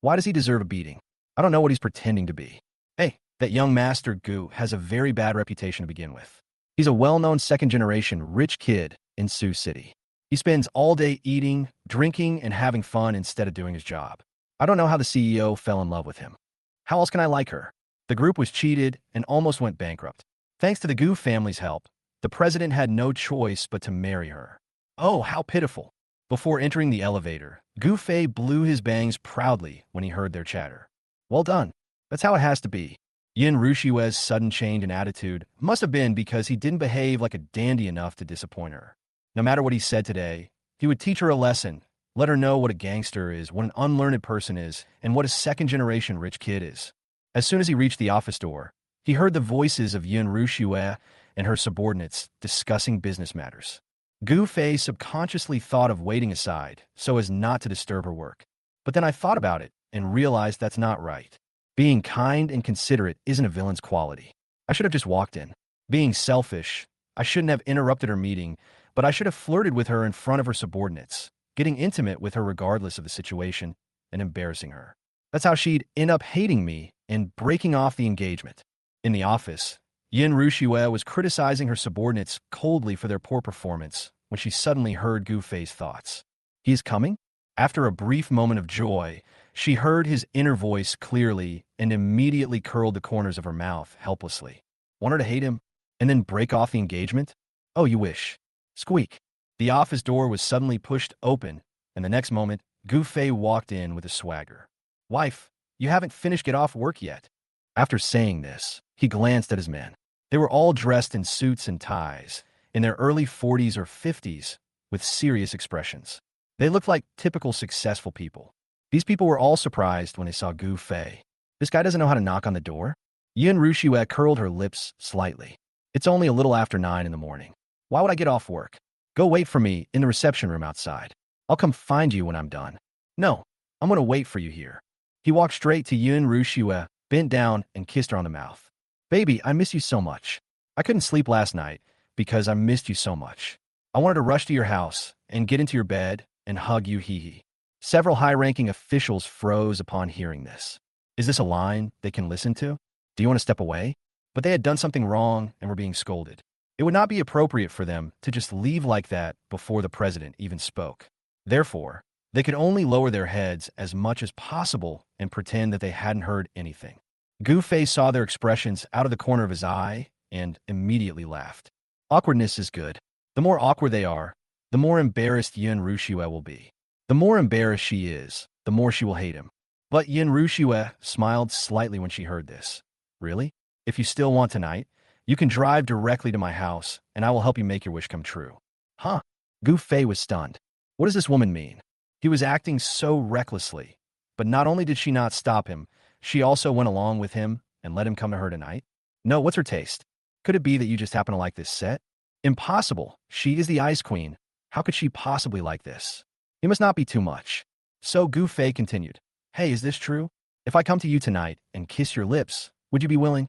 Why does he deserve a beating? I don't know what he's pretending to be. Hey, that young Master Gu has a very bad reputation to begin with. He's a well-known second-generation rich kid in Sioux City. He spends all day eating, drinking, and having fun instead of doing his job. I don't know how the CEO fell in love with him. How else can I like her? The group was cheated and almost went bankrupt. Thanks to the Gu family's help, the president had no choice but to marry her. Oh, how pitiful. Before entering the elevator, Gu Fei blew his bangs proudly when he heard their chatter. Well done. That's how it has to be. Yin Rushue's sudden change in attitude must have been because he didn't behave like a dandy enough to disappoint her. No matter what he said today, he would teach her a lesson, let her know what a gangster is, what an unlearned person is, and what a second-generation rich kid is. As soon as he reached the office door, he heard the voices of Yun Rushue and her subordinates discussing business matters. Gu Fei subconsciously thought of waiting aside so as not to disturb her work. But then I thought about it and realized that's not right. Being kind and considerate isn't a villain's quality. I should have just walked in. Being selfish, I shouldn't have interrupted her meeting, but I should have flirted with her in front of her subordinates, getting intimate with her regardless of the situation, and embarrassing her. That's how she'd end up hating me and breaking off the engagement. In the office, Yin Rushue was criticizing her subordinates coldly for their poor performance when she suddenly heard Gu Fei's thoughts. He is coming? After a brief moment of joy, she heard his inner voice clearly and immediately curled the corners of her mouth helplessly. Want her to hate him and then break off the engagement? Oh, you wish. Squeak. The office door was suddenly pushed open, and the next moment, Gu Fei walked in with a swagger. Wife, you haven't finished get off work yet. After saying this, he glanced at his men. They were all dressed in suits and ties, in their early 40s or 50s, with serious expressions. They looked like typical successful people. These people were all surprised when they saw Gu Fei. This guy doesn't know how to knock on the door? Yin Rushue curled her lips slightly. It's only a little after 9 in the morning. Why would I get off work? Go wait for me in the reception room outside. I'll come find you when I'm done. No, I'm going to wait for you here. He walked straight to Yin Rushue, bent down, and kissed her on the mouth. Baby, I miss you so much. I couldn't sleep last night because I missed you so much. I wanted to rush to your house and get into your bed and hug you, hee. Several high-ranking officials froze upon hearing this. Is this a line they can listen to? Do you want to step away? But they had done something wrong and were being scolded. It would not be appropriate for them to just leave like that before the president even spoke. Therefore, they could only lower their heads as much as possible and pretend that they hadn't heard anything. Gu Fei saw their expressions out of the corner of his eye and immediately laughed. Awkwardness is good. The more awkward they are, the more embarrassed Yin Rushue will be. The more embarrassed she is, the more she will hate him. But Yin Rushue smiled slightly when she heard this. Really? If you still want tonight, you can drive directly to my house, and I will help you make your wish come true. Huh? Gu Fei was stunned. What does this woman mean? He was acting so recklessly. But not only did she not stop him, she also went along with him and let him come to her tonight. No, what's her taste? Could it be that you just happen to like this set? Impossible. She is the Ice Queen. How could she possibly like this? It must not be too much. So Gu Fei continued. Hey, is this true? If I come to you tonight and kiss your lips, would you be willing?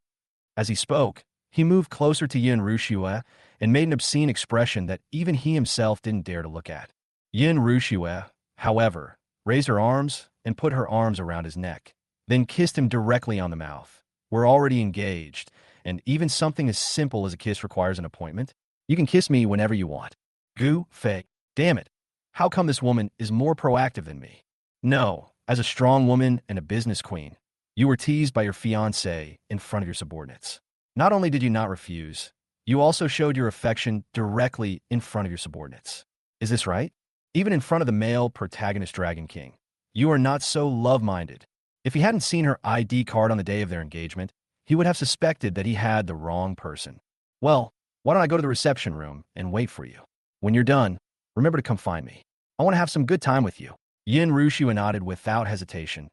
As he spoke, he moved closer to Yin Rushue and made an obscene expression that even he himself didn't dare to look at. Yin Rushue, however, raised her arms and put her arms around his neck, then kissed him directly on the mouth. We're already engaged, and even something as simple as a kiss requires an appointment. You can kiss me whenever you want. Gu Fei, damn it. How come this woman is more proactive than me? No, as a strong woman and a business queen, you were teased by your fiancé in front of your subordinates. Not only did you not refuse, you also showed your affection directly in front of your subordinates. Is this right? Even in front of the male protagonist Dragon King. You are not so love-minded. If he hadn't seen her ID card on the day of their engagement, he would have suspected that he had the wrong person. Well, why don't I go to the reception room and wait for you? When you're done, remember to come find me. I want to have some good time with you. Yin Rushue nodded without hesitation.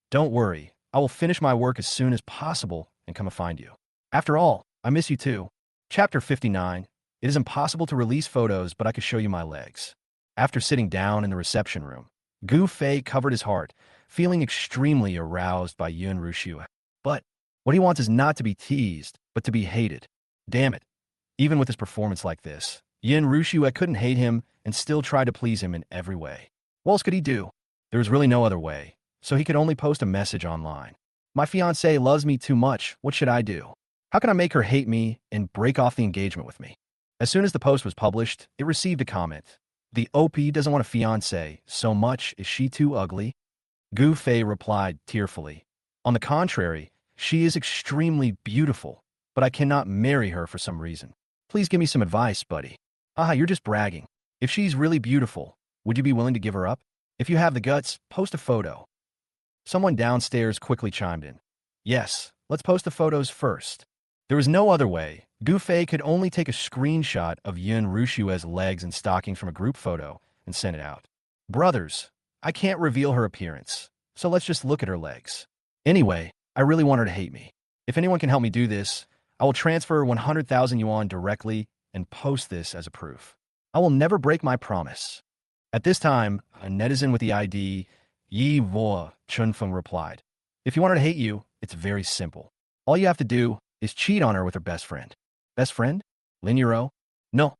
Don't worry, I will finish my work as soon as possible and come and find you. After all, I miss you too. Chapter 59. It is impossible to release photos, but I could show you my legs. After sitting down in the reception room, Gu Fei covered his heart, feeling extremely aroused by Yin Rushue. But what he wants is not to be teased, but to be hated. Damn it. Even with his performance like this, Yin Rushue couldn't hate him and still try to please him in every way. What else could he do? There was really no other way, so he could only post a message online. My fiancée loves me too much. What should I do? How can I make her hate me and break off the engagement with me? As soon as the post was published, it received a comment. The OP doesn't want a fiancé so much. Is she too ugly? Gu Fei replied tearfully. On the contrary, she is extremely beautiful, but I cannot marry her for some reason. Please give me some advice, buddy. Ah, you're just bragging. If she's really beautiful, would you be willing to give her up? If you have the guts, post a photo. Someone downstairs quickly chimed in. Yes, let's post the photos first. There was no other way. Gu Fei could only take a screenshot of Yin Rushue's legs and stockings from a group photo and send it out. Brothers, I can't reveal her appearance, so let's just look at her legs. Anyway, I really want her to hate me. If anyone can help me do this, I will transfer 100,000 yuan directly and post this as a proof. I will never break my promise. At this time, a netizen with the ID Yi Vo Chunfeng replied, if you want her to hate you, it's very simple. All you have to do is cheat on her with her best friend. Best friend? Lin Yuro? No.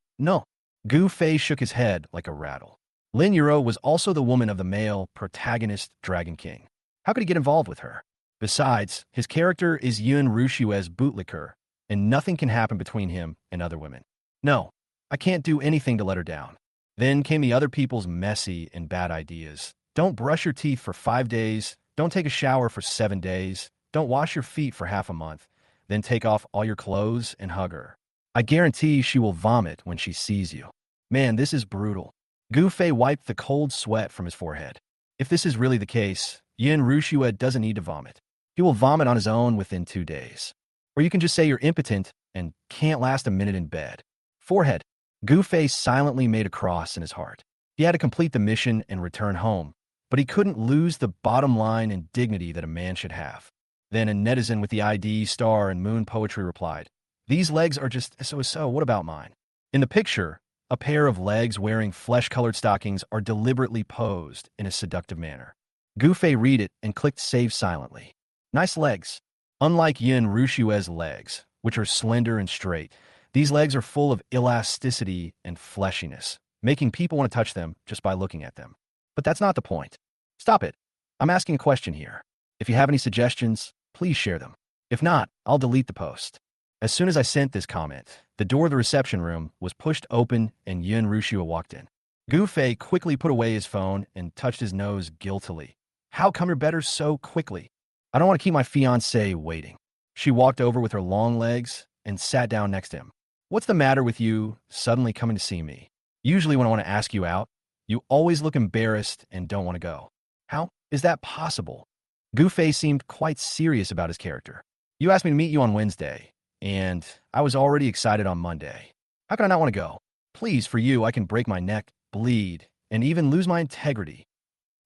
Gu Fei shook his head like a rattle. Lin Yuro was also the woman of the male protagonist Dragon King. How could he get involved with her? Besides, his character is Yun Rushue's bootlicker, and nothing can happen between him and other women. No, I can't do anything to let her down. Then came the other people's messy and bad ideas. Don't brush your teeth for 5 days, don't take a shower for 7 days, don't wash your feet for half a month, then take off all your clothes and hug her. I guarantee she will vomit when she sees you. Man, this is brutal. Gu Fei wiped the cold sweat from his forehead. If this is really the case, Yin Rushua doesn't need to vomit. He will vomit on his own within 2 days. Or you can just say you're impotent and can't last a minute in bed. Forehead. Gu Fei silently made a cross in his heart. He had to complete the mission and return home, but he couldn't lose the bottom line and dignity that a man should have. Then a netizen with the ID, star, and moon poetry replied, "These legs are just so, what about mine?" In the picture, a pair of legs wearing flesh-colored stockings are deliberately posed in a seductive manner. Gu Fei read it and clicked save silently. Nice legs. Unlike Yin Rushue's legs, which are slender and straight, these legs are full of elasticity and fleshiness, making people want to touch them just by looking at them. But that's not the point. Stop it. I'm asking a question here. If you have any suggestions, please share them. If not, I'll delete the post. As soon as I sent this comment, the door of the reception room was pushed open and Yun Rushua walked in. Gu Fei quickly put away his phone and touched his nose guiltily. How come you're better so quickly? I don't want to keep my fiancé waiting. She walked over with her long legs and sat down next to him. What's the matter with you suddenly coming to see me? Usually when I want to ask you out, you always look embarrassed and don't want to go. How is that possible? Gu Fei seemed quite serious about his character. You asked me to meet you on Wednesday, and I was already excited on Monday. How can I not want to go? Please, for you, I can break my neck, bleed, and even lose my integrity.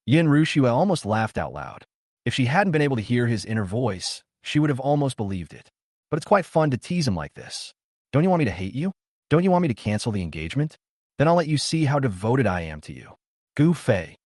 Yin Rushua almost laughed out loud. If she hadn't been able to hear his inner voice, she would have almost believed it. But it's quite fun to tease him like this. Don't you want me to hate you? Don't you want me to cancel the engagement? Then I'll let you see how devoted I am to you. Gu Fei.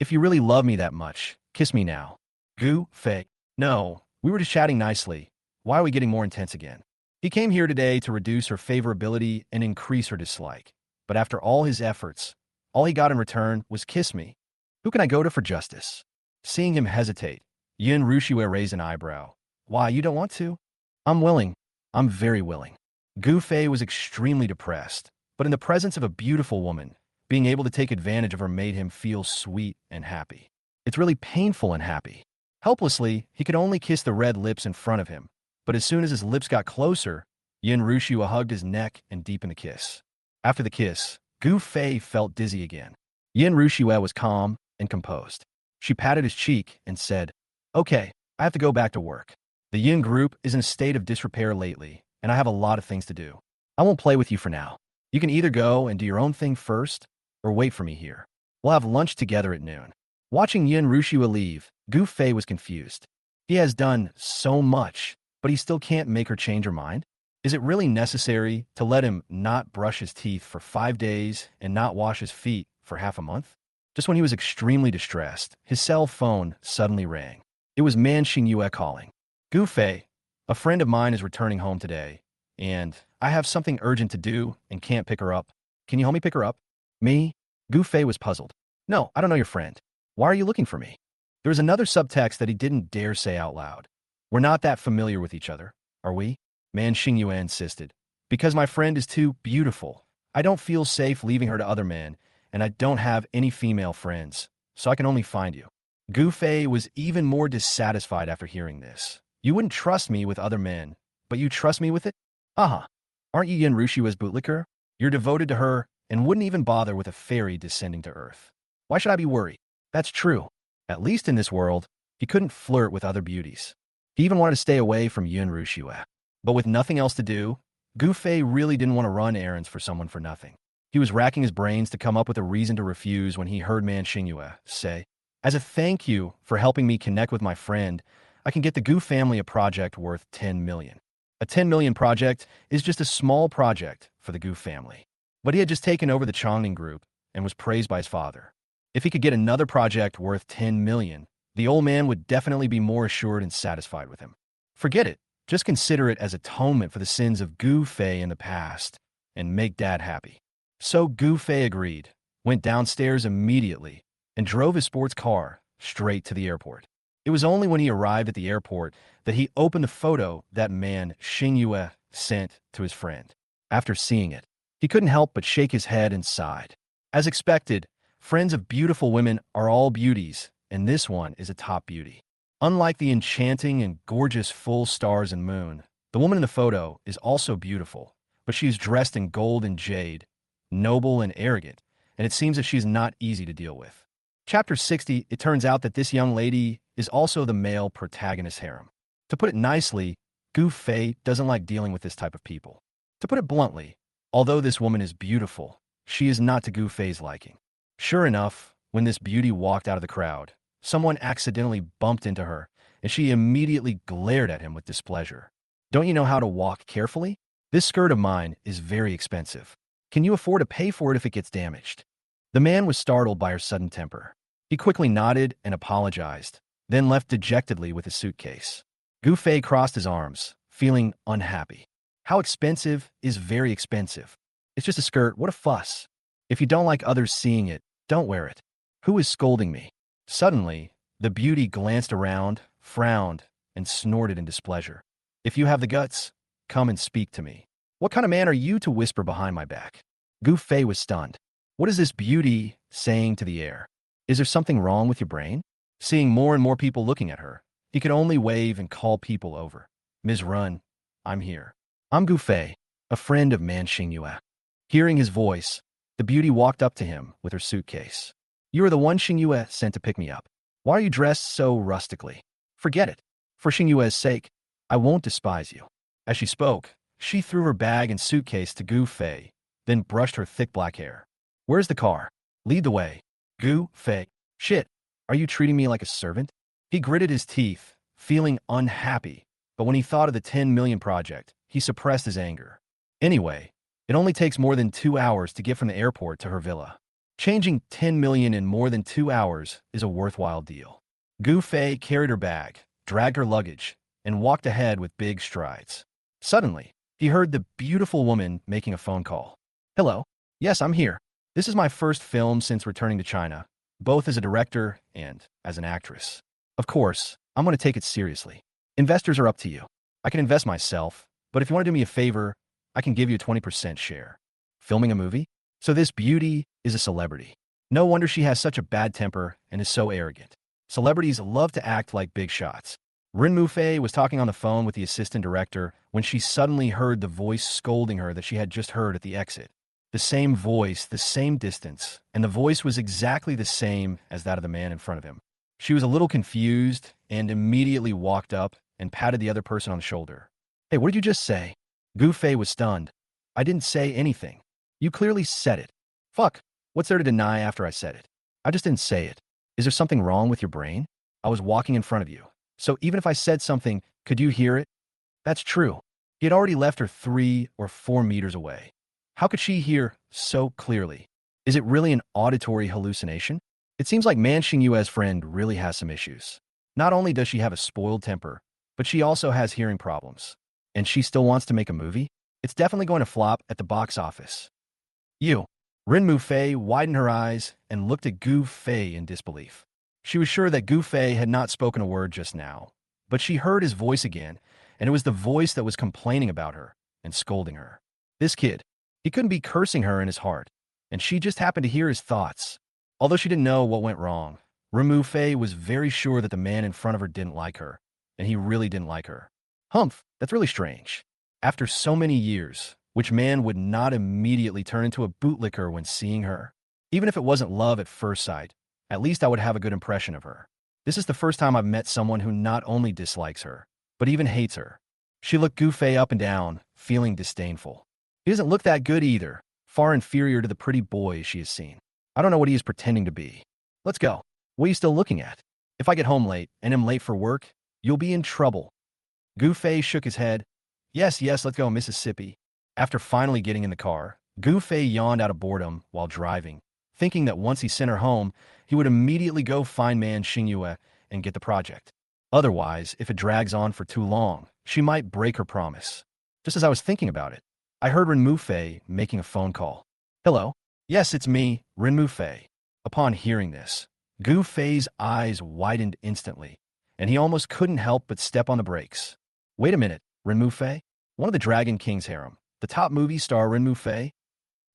If you really love me that much, kiss me now. Gu Fei. No, we were just chatting nicely. Why are we getting more intense again? He came here today to reduce her favorability and increase her dislike. But after all his efforts, all he got in return was kiss me. Who can I go to for justice? Seeing him hesitate, Yin Rushua raised an eyebrow. Why, you don't want to? I'm willing. I'm very willing. Gu Fei was extremely depressed, but in the presence of a beautiful woman, being able to take advantage of her made him feel sweet and happy. It's really painful and happy. Helplessly, he could only kiss the red lips in front of him, but as soon as his lips got closer, Yin Rushua hugged his neck and deepened the kiss. After the kiss, Gu Fei felt dizzy again. Yin Rushua was calm and composed. She patted his cheek and said, "Okay, I have to go back to work. The Yin group is in a state of disrepair lately, and I have a lot of things to do. I won't play with you for now. You can either go and do your own thing first, or wait for me here. We'll have lunch together at noon." Watching Yin Rushua leave, Gu Fei was confused. He has done so much, but he still can't make her change her mind? Is it really necessary to let him not brush his teeth for 5 days and not wash his feet for half a month? Just when he was extremely distressed, his cell phone suddenly rang. It was Manhwa calling. Gu Fei, a friend of mine is returning home today, and I have something urgent to do and can't pick her up. Can you help me pick her up? Me? Gu Fei was puzzled. No, I don't know your friend. Why are you looking for me? There was another subtext that he didn't dare say out loud. We're not that familiar with each other, are we? Man Xingyue insisted. Because my friend is too beautiful. I don't feel safe leaving her to other men, and I don't have any female friends, so I can only find you. Gu Fei was even more dissatisfied after hearing this. You wouldn't trust me with other men, but you trust me with it? Aha. Aren't you Yin Rushua's bootlicker? You're devoted to her and wouldn't even bother with a fairy descending to earth. Why should I be worried? That's true. At least in this world, he couldn't flirt with other beauties. He even wanted to stay away from Yin Rushua. But with nothing else to do, Gu Fei really didn't want to run errands for someone for nothing. He was racking his brains to come up with a reason to refuse when he heard Man Xingyue say, "As a thank you for helping me connect with my friend, I can get the Gu family a project worth 10 million. A 10 million project is just a small project for the Gu family. But he had just taken over the Chongning group and was praised by his father. If he could get another project worth 10 million, the old man would definitely be more assured and satisfied with him. Forget it. Just consider it as atonement for the sins of Gu Fei in the past and make Dad happy." So Gu Fei agreed, went downstairs immediately, and drove his sports car straight to the airport. It was only when he arrived at the airport that he opened the photo that man Xingyue sent to his friend. After seeing it, he couldn't help but shake his head and sighed. As expected, friends of beautiful women are all beauties, and this one is a top beauty. Unlike the enchanting and gorgeous full stars and moon, the woman in the photo is also beautiful, but she is dressed in gold and jade, noble and arrogant, and it seems that she's not easy to deal with. Chapter 60, it turns out that this young lady is also the male protagonist's harem. To put it nicely, Gu Fei doesn't like dealing with this type of people. To put it bluntly, although this woman is beautiful, she is not to Gu Fei's liking. Sure enough, when this beauty walked out of the crowd, someone accidentally bumped into her, and she immediately glared at him with displeasure. Don't you know how to walk carefully? This skirt of mine is very expensive. Can you afford to pay for it if it gets damaged? The man was startled by her sudden temper. He quickly nodded and apologized, then left dejectedly with his suitcase. Gu Fei crossed his arms, feeling unhappy. How expensive is very expensive. It's just a skirt, what a fuss. If you don't like others seeing it, don't wear it. Who is scolding me? Suddenly, the beauty glanced around, frowned, and snorted in displeasure. If you have the guts, come and speak to me. What kind of man are you to whisper behind my back? Gu Fei was stunned. What is this beauty saying to the air? Is there something wrong with your brain? Seeing more and more people looking at her, he could only wave and call people over. Ms. Run, I'm here. I'm Gu Fei, a friend of Man Xingyue. Hearing his voice, the beauty walked up to him with her suitcase. You are the one Xingyue sent to pick me up. Why are you dressed so rustically? Forget it. For Xingyue's sake, I won't despise you. As she spoke, she threw her bag and suitcase to Gu Fei, then brushed her thick black hair. Where's the car? Lead the way. Gu Fei. Shit, are you treating me like a servant? He gritted his teeth, feeling unhappy, but when he thought of the 10 million project, he suppressed his anger. Anyway, it only takes more than 2 hours to get from the airport to her villa. Changing 10 million in more than 2 hours is a worthwhile deal. Gu Fei carried her bag, dragged her luggage, and walked ahead with big strides. Suddenly, he heard the beautiful woman making a phone call. Hello. Yes, I'm here. This is my first film since returning to China, both as a director and as an actress. Of course, I'm going to take it seriously. Investors are up to you. I can invest myself, but if you want to do me a favor, I can give you a 20% share. Filming a movie? So this beauty is a celebrity. No wonder she has such a bad temper and is so arrogant. Celebrities love to act like big shots. Rin Mufei was talking on the phone with the assistant director when she suddenly heard the voice scolding her that she had just heard at the exit. The same voice, the same distance, and the voice was exactly the same as that of the man in front of him. She was a little confused and immediately walked up and patted the other person on the shoulder. Hey, what did you just say? Gu Fei was stunned. I didn't say anything. You clearly said it. Fuck, what's there to deny after I said it? I just didn't say it. Is there something wrong with your brain? I was walking in front of you. So even if I said something, could you hear it? That's true. He had already left her 3 or 4 meters away. How could she hear so clearly? Is it really an auditory hallucination? It seems like Man Xingyue's friend really has some issues. Not only does she have a spoiled temper, but she also has hearing problems. And she still wants to make a movie? It's definitely going to flop at the box office. You. Rin Mufei widened her eyes and looked at Gu Fei in disbelief. She was sure that Gu Fei had not spoken a word just now, but she heard his voice again, and it was the voice that was complaining about her and scolding her. This kid, he couldn't be cursing her in his heart, and she just happened to hear his thoughts. Although she didn't know what went wrong, Rin Mufei was very sure that the man in front of her didn't like her, and he really didn't like her. Humph, that's really strange. After so many years, which man would not immediately turn into a bootlicker when seeing her? Even if it wasn't love at first sight, at least I would have a good impression of her. This is the first time I've met someone who not only dislikes her, but even hates her. She looked Gu Fei up and down, feeling disdainful. He doesn't look that good either, far inferior to the pretty boys she has seen. I don't know what he is pretending to be. Let's go. What are you still looking at? If I get home late and am late for work, you'll be in trouble. Gu Fei shook his head. Yes, let's go, Mississippi. After finally getting in the car, Gu Fei yawned out of boredom while driving, thinking that once he sent her home, he would immediately go find Man Xingyue and get the project. Otherwise, if it drags on for too long, she might break her promise. Just as I was thinking about it, I heard Rin Mufei making a phone call. Hello? Yes, it's me, Rin Mufei. Upon hearing this, Gu Fei's eyes widened instantly, and he almost couldn't help but step on the brakes. Wait a minute, Ren Fei? One of the Dragon King's harem. The top movie star Ren Fei?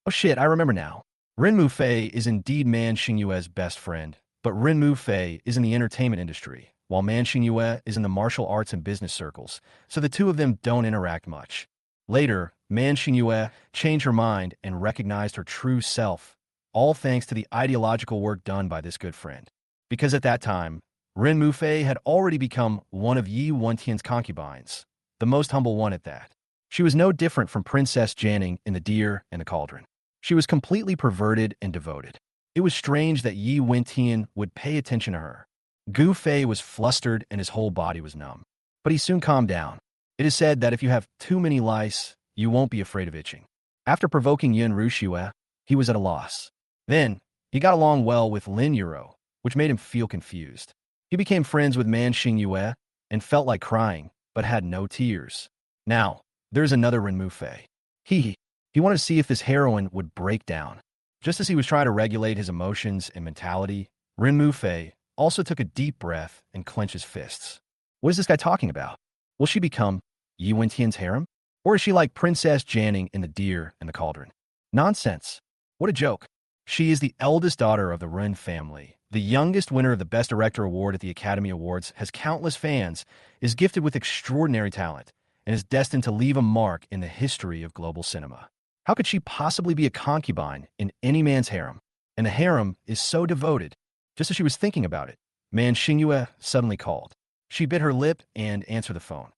Oh shit, I remember now. Ren Fei is indeed Man Xingyue's best friend, but Ren Fei is in the entertainment industry, while Man Xingyue is in the martial arts and business circles, so the two of them don't interact much. Later, Man Xingyue changed her mind and recognized her true self, all thanks to the ideological work done by this good friend. Because at that time, Ren Fei had already become one of Yi Wentian's concubines, the most humble one at that. She was no different from Princess Janning in The Deer and the Cauldron. She was completely perverted and devoted. It was strange that Yi Wentian would pay attention to her. Gu Fei was flustered and his whole body was numb. But he soon calmed down. It is said that if you have too many lice, you won't be afraid of itching. After provoking Yun Ruxue, he was at a loss. Then, he got along well with Lin Yuro, which made him feel confused. He became friends with Man Xingyue and felt like crying, but had no tears. Now, there's another Ren Fei. He wanted to see if this heroine would break down. Just as he was trying to regulate his emotions and mentality, Ren Fei also took a deep breath and clenched his fists. What is this guy talking about? Will she become Yi Wentian's harem? Or is she like Princess Janning in The Deer and the Cauldron? Nonsense. What a joke. She is the eldest daughter of the Ren family, the youngest winner of the Best Director Award at the Academy Awards, has countless fans, is gifted with extraordinary talent, and is destined to leave a mark in the history of global cinema. How could she possibly be a concubine in any man's harem? And the harem is so devoted. Just as she was thinking about it, Man Xingyue suddenly called. She bit her lip and answered the phone.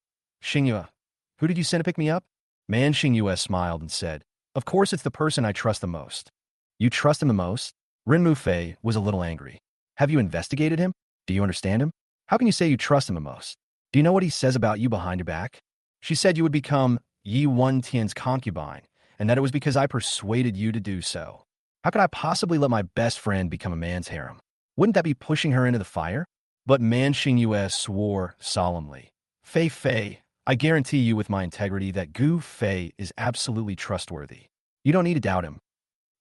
Xingyue, who did you send to pick me up? Man Xingyue smiled and said, of course it's the person I trust the most. You trust him the most? Ren Fei was a little angry. Have you investigated him? Do you understand him? How can you say you trust him the most? Do you know what he says about you behind your back? She said you would become Yi Wentian's concubine, and that it was because I persuaded you to do so. How could I possibly let my best friend become a man's harem? Wouldn't that be pushing her into the fire? But Man Xingyue swore solemnly. Fei, I guarantee you with my integrity that Gu Fei is absolutely trustworthy. You don't need to doubt him.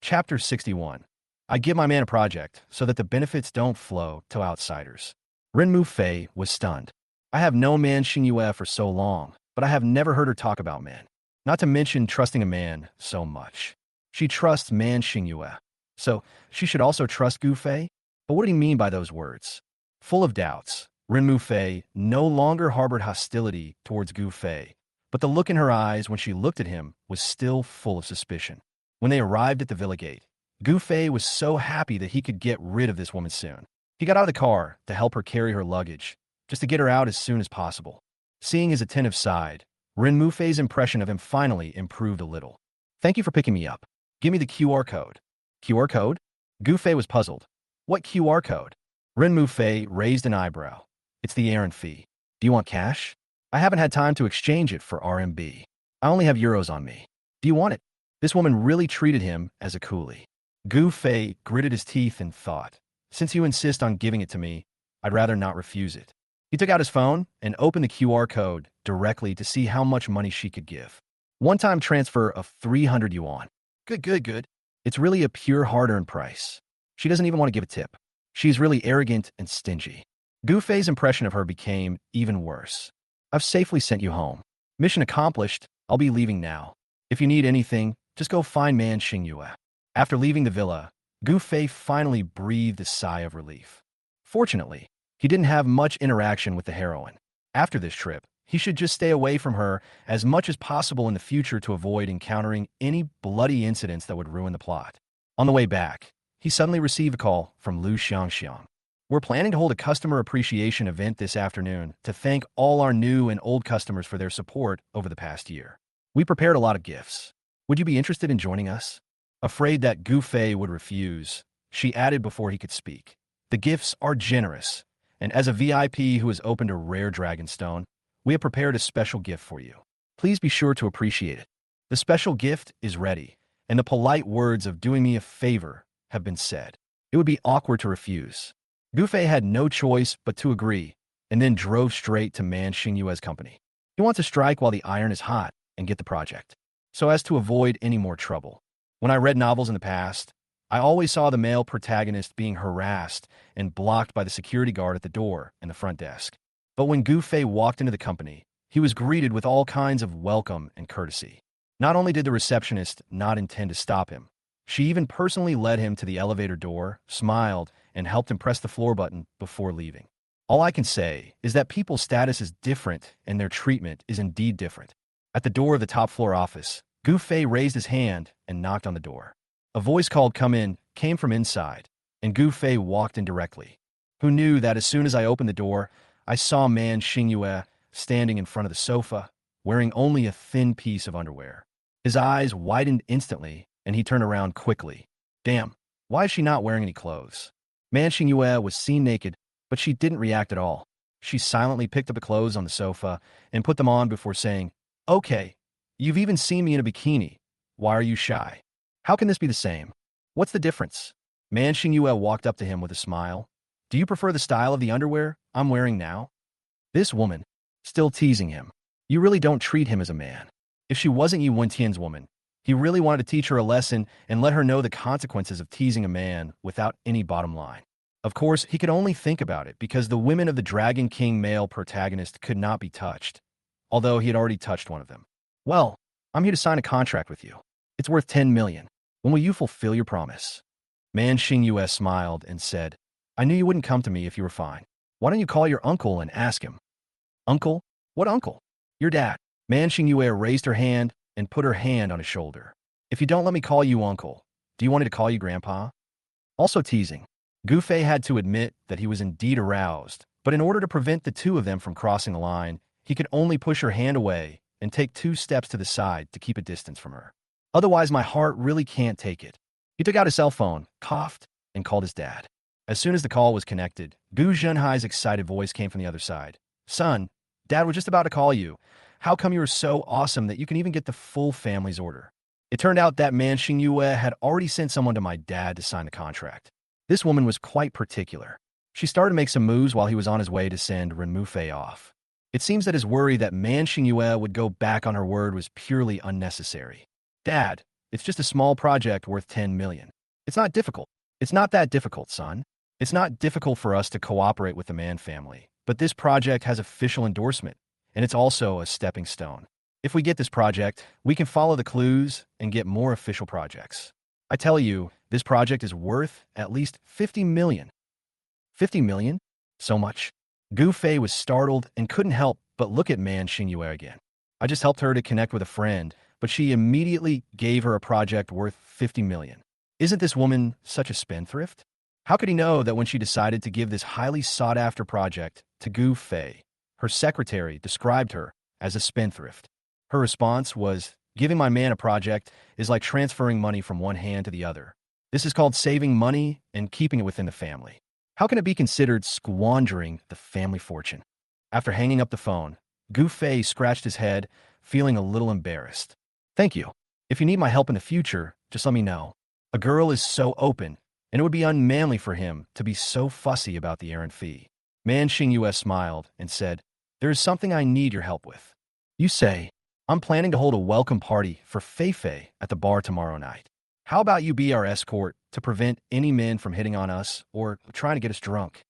Chapter 61. I give my man a project so that the benefits don't flow to outsiders. Ren Fei was stunned. I have known Man Xingyue for so long, but I have never heard her talk about man. Not to mention trusting a man so much. She trusts Man Xingyue. So, she should also trust Gu Fei? But what did he mean by those words? Full of doubts, Ren Fei no longer harbored hostility towards Gu Fei, but the look in her eyes when she looked at him was still full of suspicion. When they arrived at the villa gate, Gu Fei was so happy that he could get rid of this woman soon. He got out of the car to help her carry her luggage, just to get her out as soon as possible. Seeing his attentive side, Ren Fei's impression of him finally improved a little. Thank you for picking me up. Give me the QR code. QR code? Gu Fei was puzzled. What QR code? Ren Fei raised an eyebrow. It's the errand fee. Do you want cash? I haven't had time to exchange it for RMB. I only have euros on me. Do you want it? This woman really treated him as a coolie. Gu Fei gritted his teeth and thought, since you insist on giving it to me, I'd rather not refuse it. He took out his phone and opened the QR code directly to see how much money she could give. One-time transfer of 300 yuan. Good. It's really a pure hard-earned price. She doesn't even want to give a tip. She's really arrogant and stingy. Gu Fei's impression of her became even worse. I've safely sent you home. Mission accomplished. I'll be leaving now. If you need anything, just go find Man Xingyue. After leaving the villa, Gu Fei finally breathed a sigh of relief. Fortunately, he didn't have much interaction with the heroine. After this trip, he should just stay away from her as much as possible in the future to avoid encountering any bloody incidents that would ruin the plot. On the way back, he suddenly received a call from Lu Xiangxiang. We're planning to hold a customer appreciation event this afternoon to thank all our new and old customers for their support over the past year. We prepared a lot of gifts. Would you be interested in joining us? Afraid that Gu Fei would refuse, she added before he could speak. The gifts are generous, and as a VIP who has opened a rare dragonstone, we have prepared a special gift for you. Please be sure to appreciate it. The special gift is ready, and the polite words of doing me a favor have been said. It would be awkward to refuse. Gu Fei had no choice but to agree, and then drove straight to Man Xingyue's company. He wants to strike while the iron is hot and get the project, so as to avoid any more trouble. When I read novels in the past, I always saw the male protagonist being harassed and blocked by the security guard at the door and the front desk. But when Gu Fei walked into the company, he was greeted with all kinds of welcome and courtesy. Not only did the receptionist not intend to stop him, she even personally led him to the elevator door, smiled, and helped him press the floor button before leaving. All I can say is that people's status is different and their treatment is indeed different. At the door of the top floor office, Gu Fei raised his hand and knocked on the door. A voice called "Come in" came from inside, and Gu Fei walked in directly. Who knew that as soon as I opened the door, I saw Man Xingyue standing in front of the sofa, wearing only a thin piece of underwear. His eyes widened instantly, and he turned around quickly. Damn, why is she not wearing any clothes? Man Xingyue was seen naked, but she didn't react at all. She silently picked up the clothes on the sofa and put them on before saying, "Okay, you've even seen me in a bikini. Why are you shy? How can this be the same? What's the difference?" Man Xingyue walked up to him with a smile. "Do you prefer the style of the underwear I'm wearing now?" This woman, still teasing him. You really don't treat him as a man. If she wasn't Yu Wentian's woman, he really wanted to teach her a lesson and let her know the consequences of teasing a man without any bottom line. Of course, he could only think about it because the women of the Dragon King male protagonist could not be touched, although he had already touched one of them. "Well, I'm here to sign a contract with you. It's worth 10 million. When will you fulfill your promise?" Man Xingyue smiled and said, "I knew you wouldn't come to me if you were fine. Why don't you call your uncle and ask him?" "Uncle? What uncle?" "Your dad." Man Xingyue raised her hand and put her hand on his shoulder. "If you don't let me call you uncle, do you want me to call you grandpa?" Also teasing. Gu Fei had to admit that he was indeed aroused, but in order to prevent the two of them from crossing the line, he could only push her hand away and take 2 steps to the side to keep a distance from her. "Otherwise, my heart really can't take it." He took out his cell phone, coughed, and called his dad. As soon as the call was connected, Gu Zhenhai's excited voice came from the other side. "Son, Dad was just about to call you. How come you are so awesome that you can even get the full family's order?" It turned out that Man Xingyue had already sent someone to my dad to sign the contract. This woman was quite particular. She started to make some moves while he was on his way to send Ren Mufei off. It seems that his worry that Man Xingyue would go back on her word was purely unnecessary. "Dad, it's just a small project worth 10 million. It's not difficult. It's not that difficult, son. It's not difficult for us to cooperate with the Man family, but this project has official endorsement, and it's also a stepping stone. If we get this project, we can follow the clues and get more official projects. I tell you, this project is worth at least 50 million. 50 million? So much?" Gu Fei was startled and couldn't help but look at Man Xingyue again. "I just helped her to connect with a friend, but she immediately gave her a project worth 50 million. Isn't this woman such a spendthrift?" How could he know that when she decided to give this highly sought-after project to Gu Fei, her secretary described her as a spendthrift? Her response was, "Giving my man a project is like transferring money from one hand to the other. This is called saving money and keeping it within the family. How can it be considered squandering the family fortune?" After hanging up the phone, Gu Fei scratched his head, feeling a little embarrassed. "Thank you. If you need my help in the future, just let me know." A girl is so open, and it would be unmanly for him to be so fussy about the errand fee. Man Xingyue smiled and said, "There is something I need your help with." "You say?" "I'm planning to hold a welcome party for Fei Fei at the bar tomorrow night. How about you be our escort to prevent any men from hitting on us or trying to get us drunk?"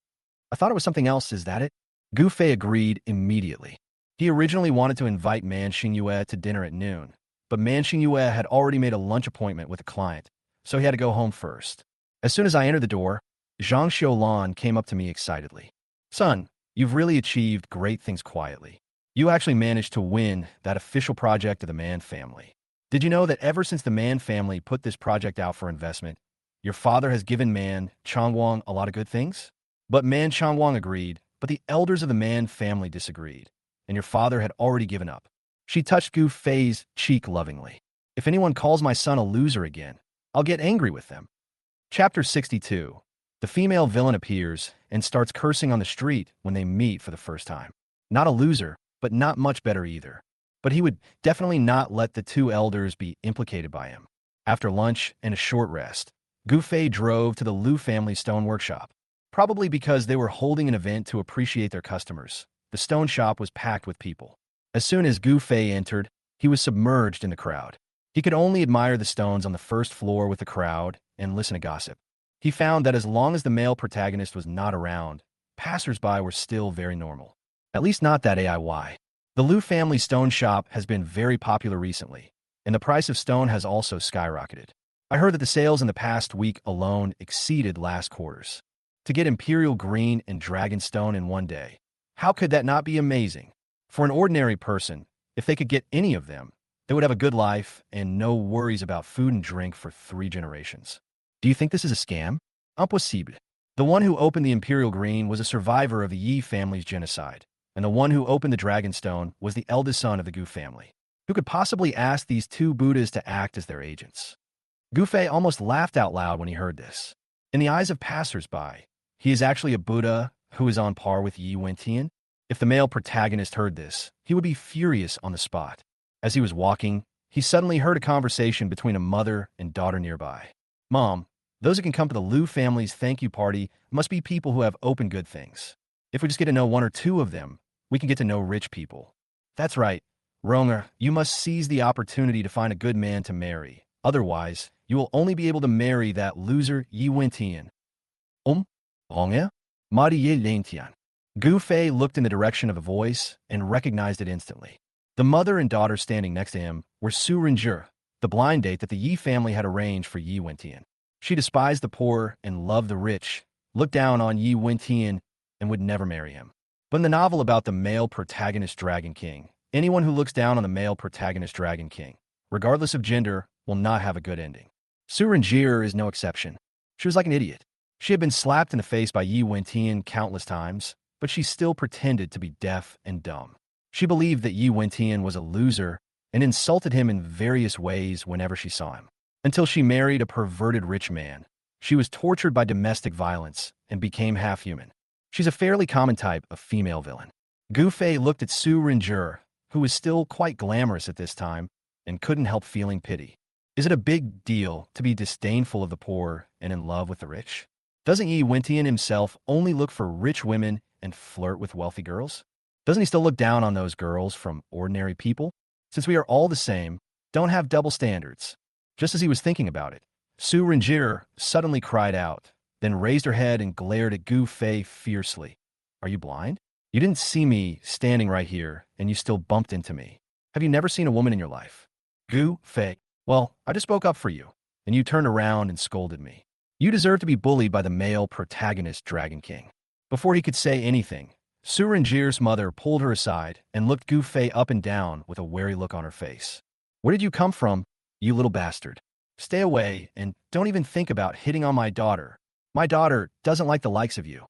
"I thought it was something else, is that it?" Gu Fei agreed immediately. He originally wanted to invite Man Xingyue to dinner at noon, but Man Xingyue had already made a lunch appointment with a client, so he had to go home first. As soon as I entered the door, Zhang Xiulan came up to me excitedly. "Son, you've really achieved great things quietly. You actually managed to win that official project of the Man family. Did you know that ever since the Man family put this project out for investment, your father has given Man Changwang a lot of good things?" But Man Changwang agreed, but the elders of the Man family disagreed, and your father had already given up. She touched Gu Fei's cheek lovingly. "If anyone calls my son a loser again, I'll get angry with them." Chapter 62. The female villain appears and starts cursing on the street when they meet for the first time. Not a loser, but not much better either. But he would definitely not let the two elders be implicated by him. After lunch and a short rest, Gu Fei drove to the Liu family stone workshop. Probably because they were holding an event to appreciate their customers, the stone shop was packed with people. As soon as Gu Fei entered, he was submerged in the crowd. He could only admire the stones on the first floor with the crowd and listen to gossip. He found that as long as the male protagonist was not around, passers-by were still very normal. At least not that AIY. The Liu family stone shop has been very popular recently, and the price of stone has also skyrocketed. I heard that the sales in the past week alone exceeded last quarter's. To get Imperial Green and Dragon Stone in one day, how could that not be amazing? For an ordinary person, if they could get any of them, they would have a good life and no worries about food and drink for 3 generations. Do you think this is a scam? Impossible. The one who opened the Imperial Green was a survivor of the Yi family's genocide, and the one who opened the Dragonstone was the eldest son of the Gu family. Who could possibly ask these two Buddhas to act as their agents? Gu Fei almost laughed out loud when he heard this. In the eyes of passers-by, he is actually a Buddha who is on par with Yi Wentian. If the male protagonist heard this, he would be furious on the spot. As he was walking, he suddenly heard a conversation between a mother and daughter nearby. Mom, those who can come to the Liu family's thank you party must be people who have opened good things. If we just get to know 1 or 2 of them, we can get to know rich people. That's right. Ronger, you must seize the opportunity to find a good man to marry. Otherwise, you will only be able to marry that loser Yi Wentian. Ronger? Madi Ye Lentian. Gu Fei looked in the direction of the voice and recognized it instantly. The mother and daughter standing next to him were Su Rinzhe, the blind date that the Yi family had arranged for Yi Wentian. She despised the poor and loved the rich, looked down on Yi Wentian, and would never marry him. But in the novel about the male protagonist Dragon King, anyone who looks down on the male protagonist Dragon King, regardless of gender, will not have a good ending. Su Rinzhe is no exception. She was like an idiot. She had been slapped in the face by Yi Wentian countless times, but she still pretended to be deaf and dumb. She believed that Yi Wentian was a loser and insulted him in various ways whenever she saw him. Until she married a perverted rich man. She was tortured by domestic violence and became half-human. She's a fairly common type of female villain. Gu Fei looked at Su Rinzhe, who was still quite glamorous at this time, and couldn't help feeling pity. Is it a big deal to be disdainful of the poor and in love with the rich? Doesn't Yi Wentian himself only look for rich women and flirt with wealthy girls? Doesn't he still look down on those girls from ordinary people? Since we are all the same, don't have double standards. Just as he was thinking about it, Su Rinzhe suddenly cried out, then raised her head and glared at Gu Fei fiercely. Are you blind? You didn't see me standing right here, and you still bumped into me. Have you never seen a woman in your life? Gu Fei, well, I just spoke up for you, and you turned around and scolded me. You deserve to be bullied by the male protagonist Dragon King. Before he could say anything, Su Rinzhe's mother pulled her aside and looked Gu Fei up and down with a wary look on her face. Where did you come from, you little bastard? Stay away and don't even think about hitting on my daughter. My daughter doesn't like the likes of you.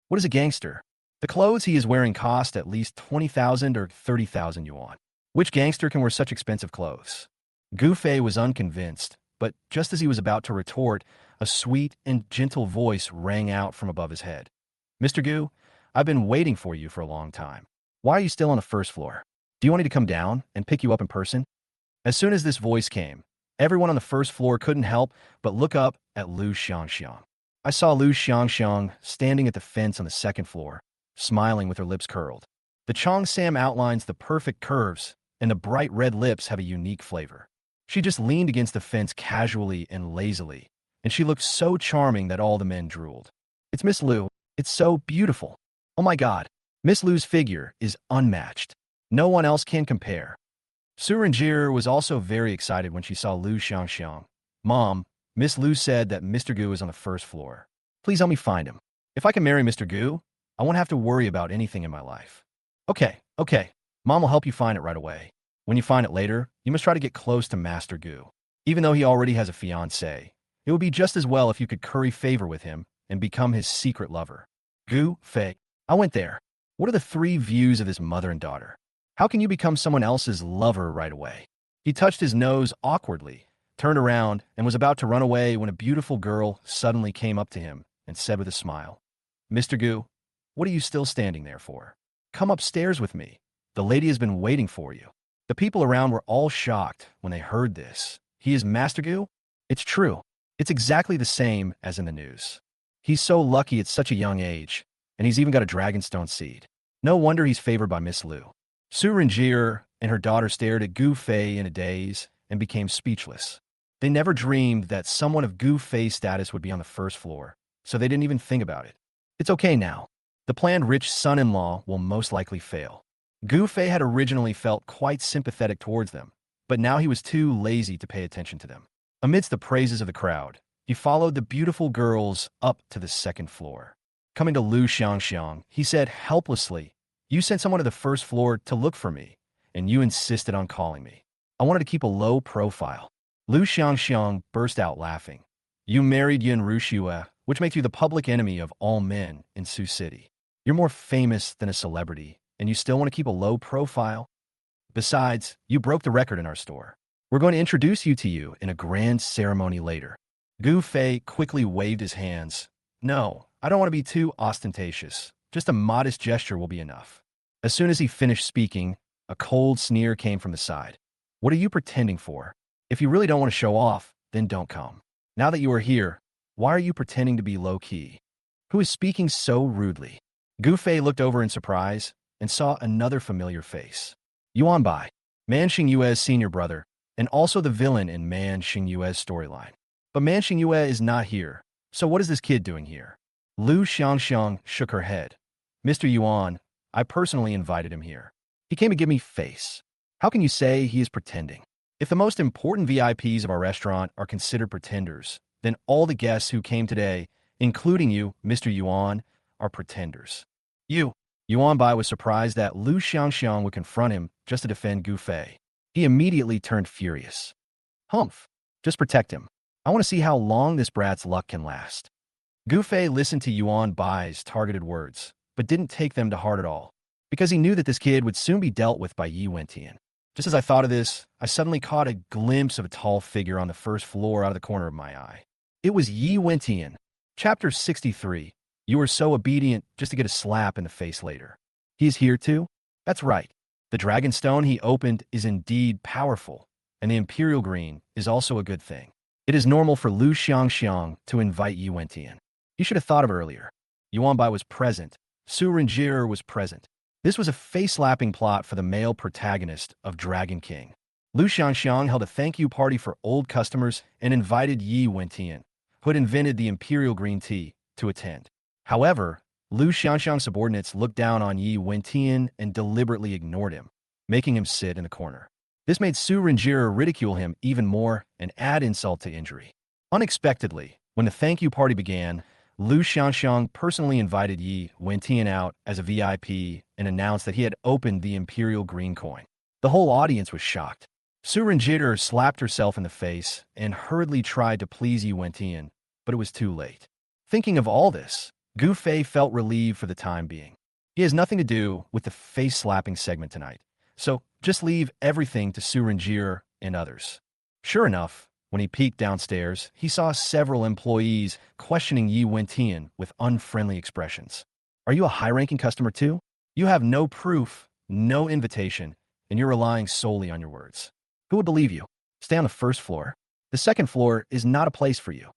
What is a gangster? The clothes he is wearing cost at least 20,000 or 30,000 yuan. Which gangster can wear such expensive clothes? Gu Fei was unconvinced, but just as he was about to retort, a sweet and gentle voice rang out from above his head. Mr. Gu, I've been waiting for you for a long time. Why are you still on the first floor? Do you want me to come down and pick you up in person? As soon as this voice came, everyone on the first floor couldn't help but look up at Liu Xiangxiang. I saw Liu Xiangxiang standing at the fence on the second floor, smiling with her lips curled. The Cheongsam outlines the perfect curves, and the bright red lips have a unique flavor. She just leaned against the fence casually and lazily, and she looked so charming that all the men drooled. It's Miss Liu. It's so beautiful. Oh my God. Miss Liu's figure is unmatched. No one else can compare. Su Rinzhe was also very excited when she saw Liu Xiangxiang. Mom, Miss Liu said that Mr. Gu is on the first floor. Please help me find him. If I can marry Mr. Gu, I won't have to worry about anything in my life. Okay. Mom will help you find it right away. When you find it later, you must try to get close to Master Gu. Even though he already has a fiancée, it would be just as well if you could curry favor with him and become his secret lover. Gu Fei, I went there. What are the 3 views of this mother and daughter? How can you become someone else's lover right away? He touched his nose awkwardly, turned around, and was about to run away when a beautiful girl suddenly came up to him and said with a smile, Mr. Gu, what are you still standing there for? Come upstairs with me. The lady has been waiting for you. The people around were all shocked when they heard this. He is Master Gu? It's true. It's exactly the same as in the news. He's so lucky at such a young age, and he's even got a dragonstone seed. No wonder he's favored by Miss Liu. Su Rinzhe and her daughter stared at Gu Fei in a daze and became speechless. They never dreamed that someone of Gu Fei's status would be on the first floor, so they didn't even think about it. It's okay now. The planned rich son-in-law will most likely fail. Gu Fei had originally felt quite sympathetic towards them, but now he was too lazy to pay attention to them. Amidst the praises of the crowd, he followed the beautiful girls up to the second floor. Coming to Lu Xiangxiang, he said helplessly, "You sent someone to the first floor to look for me, and you insisted on calling me. I wanted to keep a low profile." Lu Xiangxiang burst out laughing. "You married Yin Rushue, which makes you the public enemy of all men in Sioux City. You're more famous than a celebrity, and you still want to keep a low profile? Besides, you broke the record in our store. We're going to introduce you to you in a grand ceremony later." Gu Fei quickly waved his hands. "No, I don't want to be too ostentatious. Just a modest gesture will be enough." As soon as he finished speaking, a cold sneer came from the side. "What are you pretending for? If you really don't want to show off, then don't come. Now that you are here, why are you pretending to be low-key? Who is speaking so rudely?" Gu Fei looked over in surprise and saw another familiar face. Yuan Bai, Man Xingyue's senior brother, and also the villain in Man Xingyue's storyline. But Man Xingyue is not here, so what is this kid doing here? Lu Xiangxiang shook her head. "Mr. Yuan, I personally invited him here. He came to give me face. How can you say he is pretending? If the most important VIPs of our restaurant are considered pretenders, then all the guests who came today, including you, Mr. Yuan, are pretenders." Yuan Bai was surprised that Lu Xiangxiang would confront him just to defend Gu Fei. He immediately turned furious. "Humph, just protect him. I want to see how long this brat's luck can last." Gu Fei listened to Yuan Bai's targeted words, but didn't take them to heart at all, because he knew that this kid would soon be dealt with by Yi Wentian. Just as I thought of this, I suddenly caught a glimpse of a tall figure on the first floor out of the corner of my eye. It was Yi Wentian. Chapter 63. You were so obedient just to get a slap in the face later. He is here too? That's right. The dragon stone he opened is indeed powerful, and the imperial green is also a good thing. It is normal for Lu Xiangxiang to invite Yi Wentian. You should have thought of it earlier. Yuan Bai was present. Su Renjie was present. This was a face-slapping plot for the male protagonist of Dragon King. Lu Xiangxiang held a thank-you party for old customers and invited Yi Wentian, who had invented the imperial green tea, to attend. However, Lu Xiangxiang's subordinates looked down on Yi Wentian and deliberately ignored him, making him sit in the corner. This made Su Renjie ridicule him even more and add insult to injury. Unexpectedly, when the thank-you party began, Lu Xiangxiang personally invited Yi Wentian out as a VIP and announced that he had opened the imperial green coin. The whole audience was shocked. Su Renjie slapped herself in the face and hurriedly tried to please Yi Wentian, but it was too late. Thinking of all this, Gu Fei felt relieved for the time being. He has nothing to do with the face-slapping segment tonight, so just leave everything to Su Renjie and others. Sure enough, when he peeked downstairs, he saw several employees questioning Yi Wentian with unfriendly expressions. "Are you a high-ranking customer too? You have no proof, no invitation, and you're relying solely on your words. Who would believe you? Stay on the first floor. The second floor is not a place for you."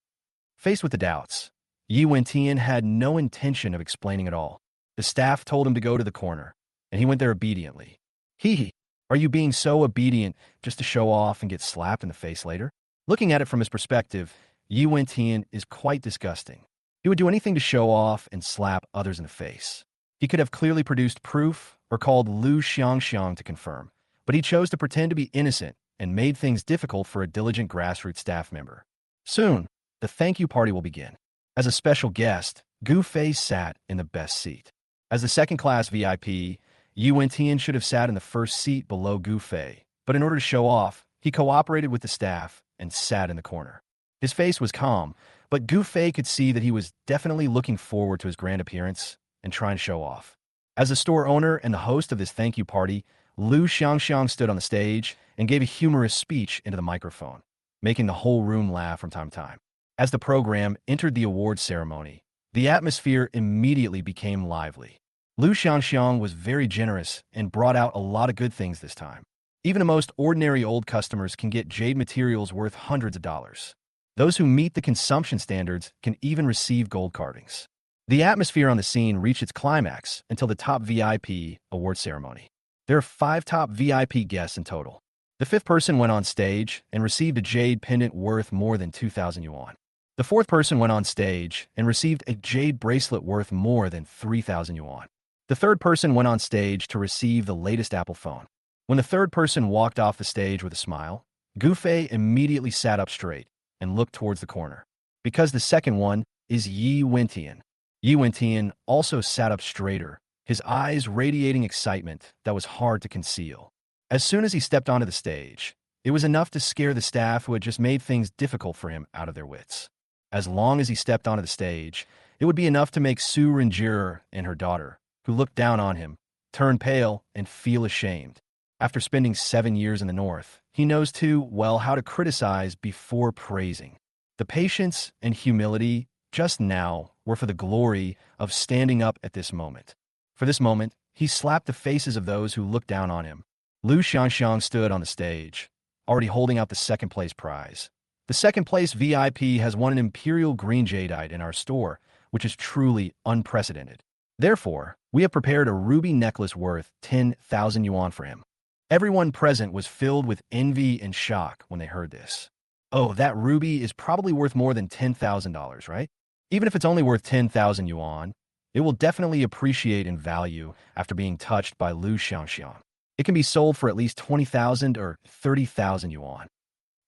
Faced with the doubts, Yi Wentian had no intention of explaining at all. The staff told him to go to the corner, and he went there obediently. Hee, are you being so obedient just to show off and get slapped in the face later? Looking at it from his perspective, Yi Wentian is quite disgusting. He would do anything to show off and slap others in the face. He could have clearly produced proof or called Lu Xiangxiang to confirm, but he chose to pretend to be innocent and made things difficult for a diligent grassroots staff member. Soon, the thank-you party will begin. As a special guest, Gu Fei sat in the best seat. As the second-class VIP, Yi Wentian should have sat in the first seat below Gu Fei, but in order to show off, he cooperated with the staff and sat in the corner. His face was calm, but Gu Fei could see that he was definitely looking forward to his grand appearance and trying to show off. As the store owner and the host of this thank-you party, Lu Xiangxiang stood on the stage and gave a humorous speech into the microphone, making the whole room laugh from time to time. As the program entered the awards ceremony, the atmosphere immediately became lively. Lu Xiangxiang was very generous and brought out a lot of good things this time. Even the most ordinary old customers can get jade materials worth hundreds of dollars. Those who meet the consumption standards can even receive gold carvings. The atmosphere on the scene reached its climax until the top VIP award ceremony. There are 5 top VIP guests in total. The 5th person went on stage and received a jade pendant worth more than 2,000 yuan. The fourth person went on stage and received a jade bracelet worth more than 3,000 yuan. The third person went on stage to receive the latest Apple phone. When the third person walked off the stage with a smile, Gu Fei immediately sat up straight and looked towards the corner. Because the second one is Yi Wentian. Yi Wentian also sat up straighter, his eyes radiating excitement that was hard to conceal. As soon as he stepped onto the stage, it was enough to scare the staff who had just made things difficult for him out of their wits. As long as he stepped onto the stage, it would be enough to make Su Renjie and her daughter, who looked down on him, turn pale and feel ashamed. After spending 7 years in the North, he knows too well how to criticize before praising. The patience and humility just now were for the glory of standing up at this moment. For this moment, he slapped the faces of those who looked down on him. Lu Xiangxiang stood on the stage, already holding out the second-place prize. The second-place VIP has won an Imperial Green Jadeite in our store, which is truly unprecedented. Therefore, we have prepared a ruby necklace worth 10,000 yuan for him. Everyone present was filled with envy and shock when they heard this. Oh, that ruby is probably worth more than $10,000, right? Even if it's only worth 10,000 yuan, it will definitely appreciate in value after being touched by Lu Xiangxiang. It can be sold for at least 20,000 or 30,000 yuan.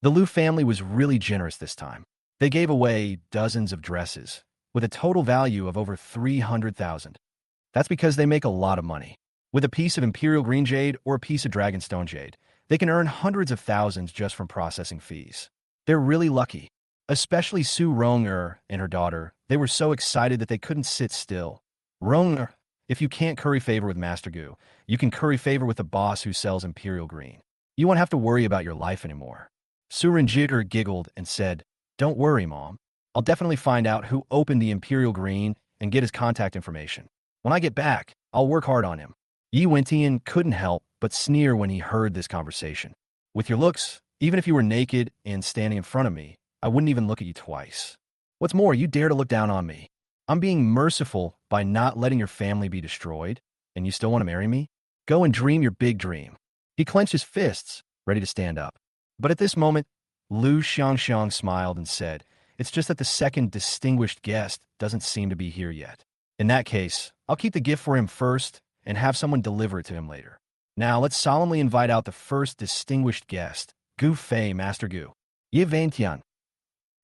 The Lu family was really generous this time. They gave away dozens of dresses, with a total value of over 300,000. That's because they make a lot of money. With a piece of Imperial Green Jade or a piece of Dragonstone Jade, they can earn hundreds of thousands just from processing fees. They're really lucky. Especially Su Renjie and her daughter, they were so excited that they couldn't sit still. Renjie, if you can't curry favor with Master Gu, you can curry favor with the boss who sells Imperial Green. You won't have to worry about your life anymore. Su Renjie giggled and said, "Don't worry, Mom. I'll definitely find out who opened the Imperial Green and get his contact information. When I get back, I'll work hard on him." Yi Wentian couldn't help but sneer when he heard this conversation. "With your looks, even if you were naked and standing in front of me, I wouldn't even look at you twice. What's more, you dare to look down on me. I'm being merciful by not letting your family be destroyed, and you still want to marry me? Go and dream your big dream." He clenched his fists, ready to stand up. But at this moment, Lu Xiangxiang smiled and said, "It's just that the second distinguished guest doesn't seem to be here yet. In that case, I'll keep the gift for him first and have someone deliver it to him later. Now let's solemnly invite out the first distinguished guest, Gu Fei, Master Gu." Yi Wentian.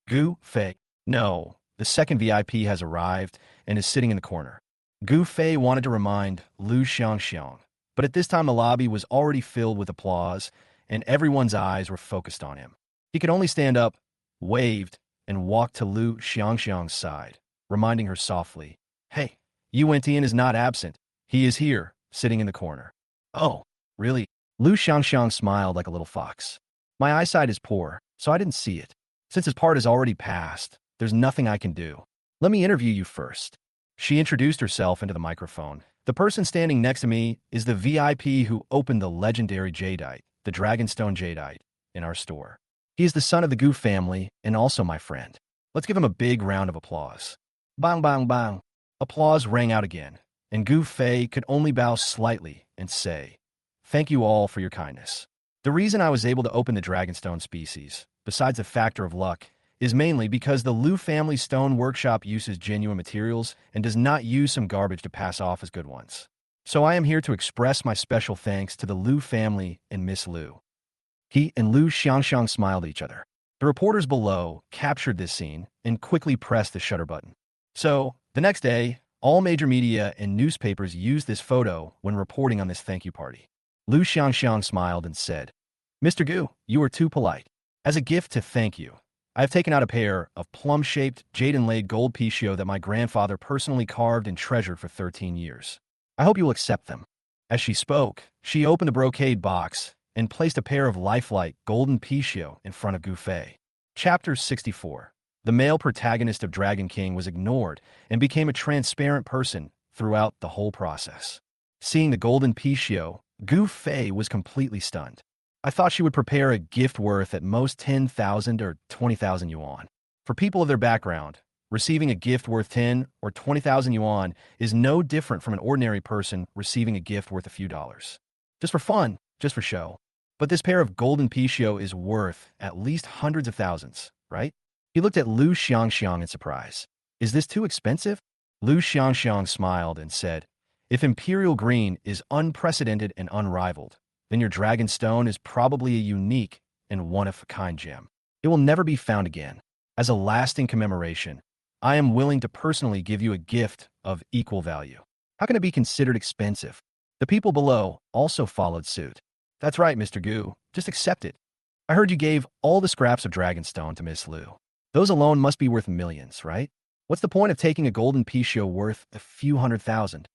Gu Fei. No, the second VIP has arrived and is sitting in the corner. Gu Fei wanted to remind Lu Xiangxiang, but at this time the lobby was already filled with applause and everyone's eyes were focused on him. He could only stand up, waved, and walked to Lu Xiangxiang's side, reminding her softly, "Hey, Yi Wentian is not absent. He is here, sitting in the corner." "Oh, really?" Lu Xiangxiang smiled like a little fox. "My eyesight is poor, so I didn't see it. Since his part has already passed, there's nothing I can do. Let me interview you first." She introduced herself into the microphone. "The person standing next to me is the VIP who opened the legendary Jadeite, the Dragonstone Jadeite, in our store. He is the son of the Gu family and also my friend. Let's give him a big round of applause." Bang, bang, bang. Applause rang out again, and Gu Fei could only bow slightly and say, "Thank you all for your kindness. The reason I was able to open the Dragonstone species, besides the factor of luck, is mainly because the Lu family stone workshop uses genuine materials and does not use some garbage to pass off as good ones. So I am here to express my special thanks to the Lu family and Miss Lu." He and Lu Xiangxiang smiled at each other. The reporters below captured this scene and quickly pressed the shutter button. So, the next day, all major media and newspapers used this photo when reporting on this thank you party. Lu Xiangxiang smiled and said, "Mr. Gu, you are too polite. As a gift to thank you, I have taken out a pair of plum-shaped, jade-inlaid gold picio that my grandfather personally carved and treasured for 13 years. I hope you will accept them." As she spoke, she opened the brocade box and placed a pair of lifelike golden picio in front of Gu Fei. Chapter 64. The male protagonist of Dragon King was ignored and became a transparent person throughout the whole process. Seeing the golden picio, Gu Fei was completely stunned. "I thought she would prepare a gift worth at most 10,000 or 20,000 yuan. For people of their background, receiving a gift worth 10 or 20,000 yuan is no different from an ordinary person receiving a gift worth a few dollars. Just for fun, just for show. But this pair of golden picio is worth at least hundreds of thousands, right? He looked at Lu Xiangxiang in surprise. Is this too expensive? Lu Xiangxiang smiled and said, if Imperial Green is unprecedented and unrivaled, then your Dragon Stone is probably a unique and one-of-a-kind gem. It will never be found again. As a lasting commemoration, I am willing to personally give you a gift of equal value. How can it be considered expensive? The people below also followed suit. That's right, Mr. Gu. Just accept it. I heard you gave all the scraps of Dragonstone to Miss Lu. Those alone must be worth millions, right? What's the point of taking a golden picio worth a few $100,000?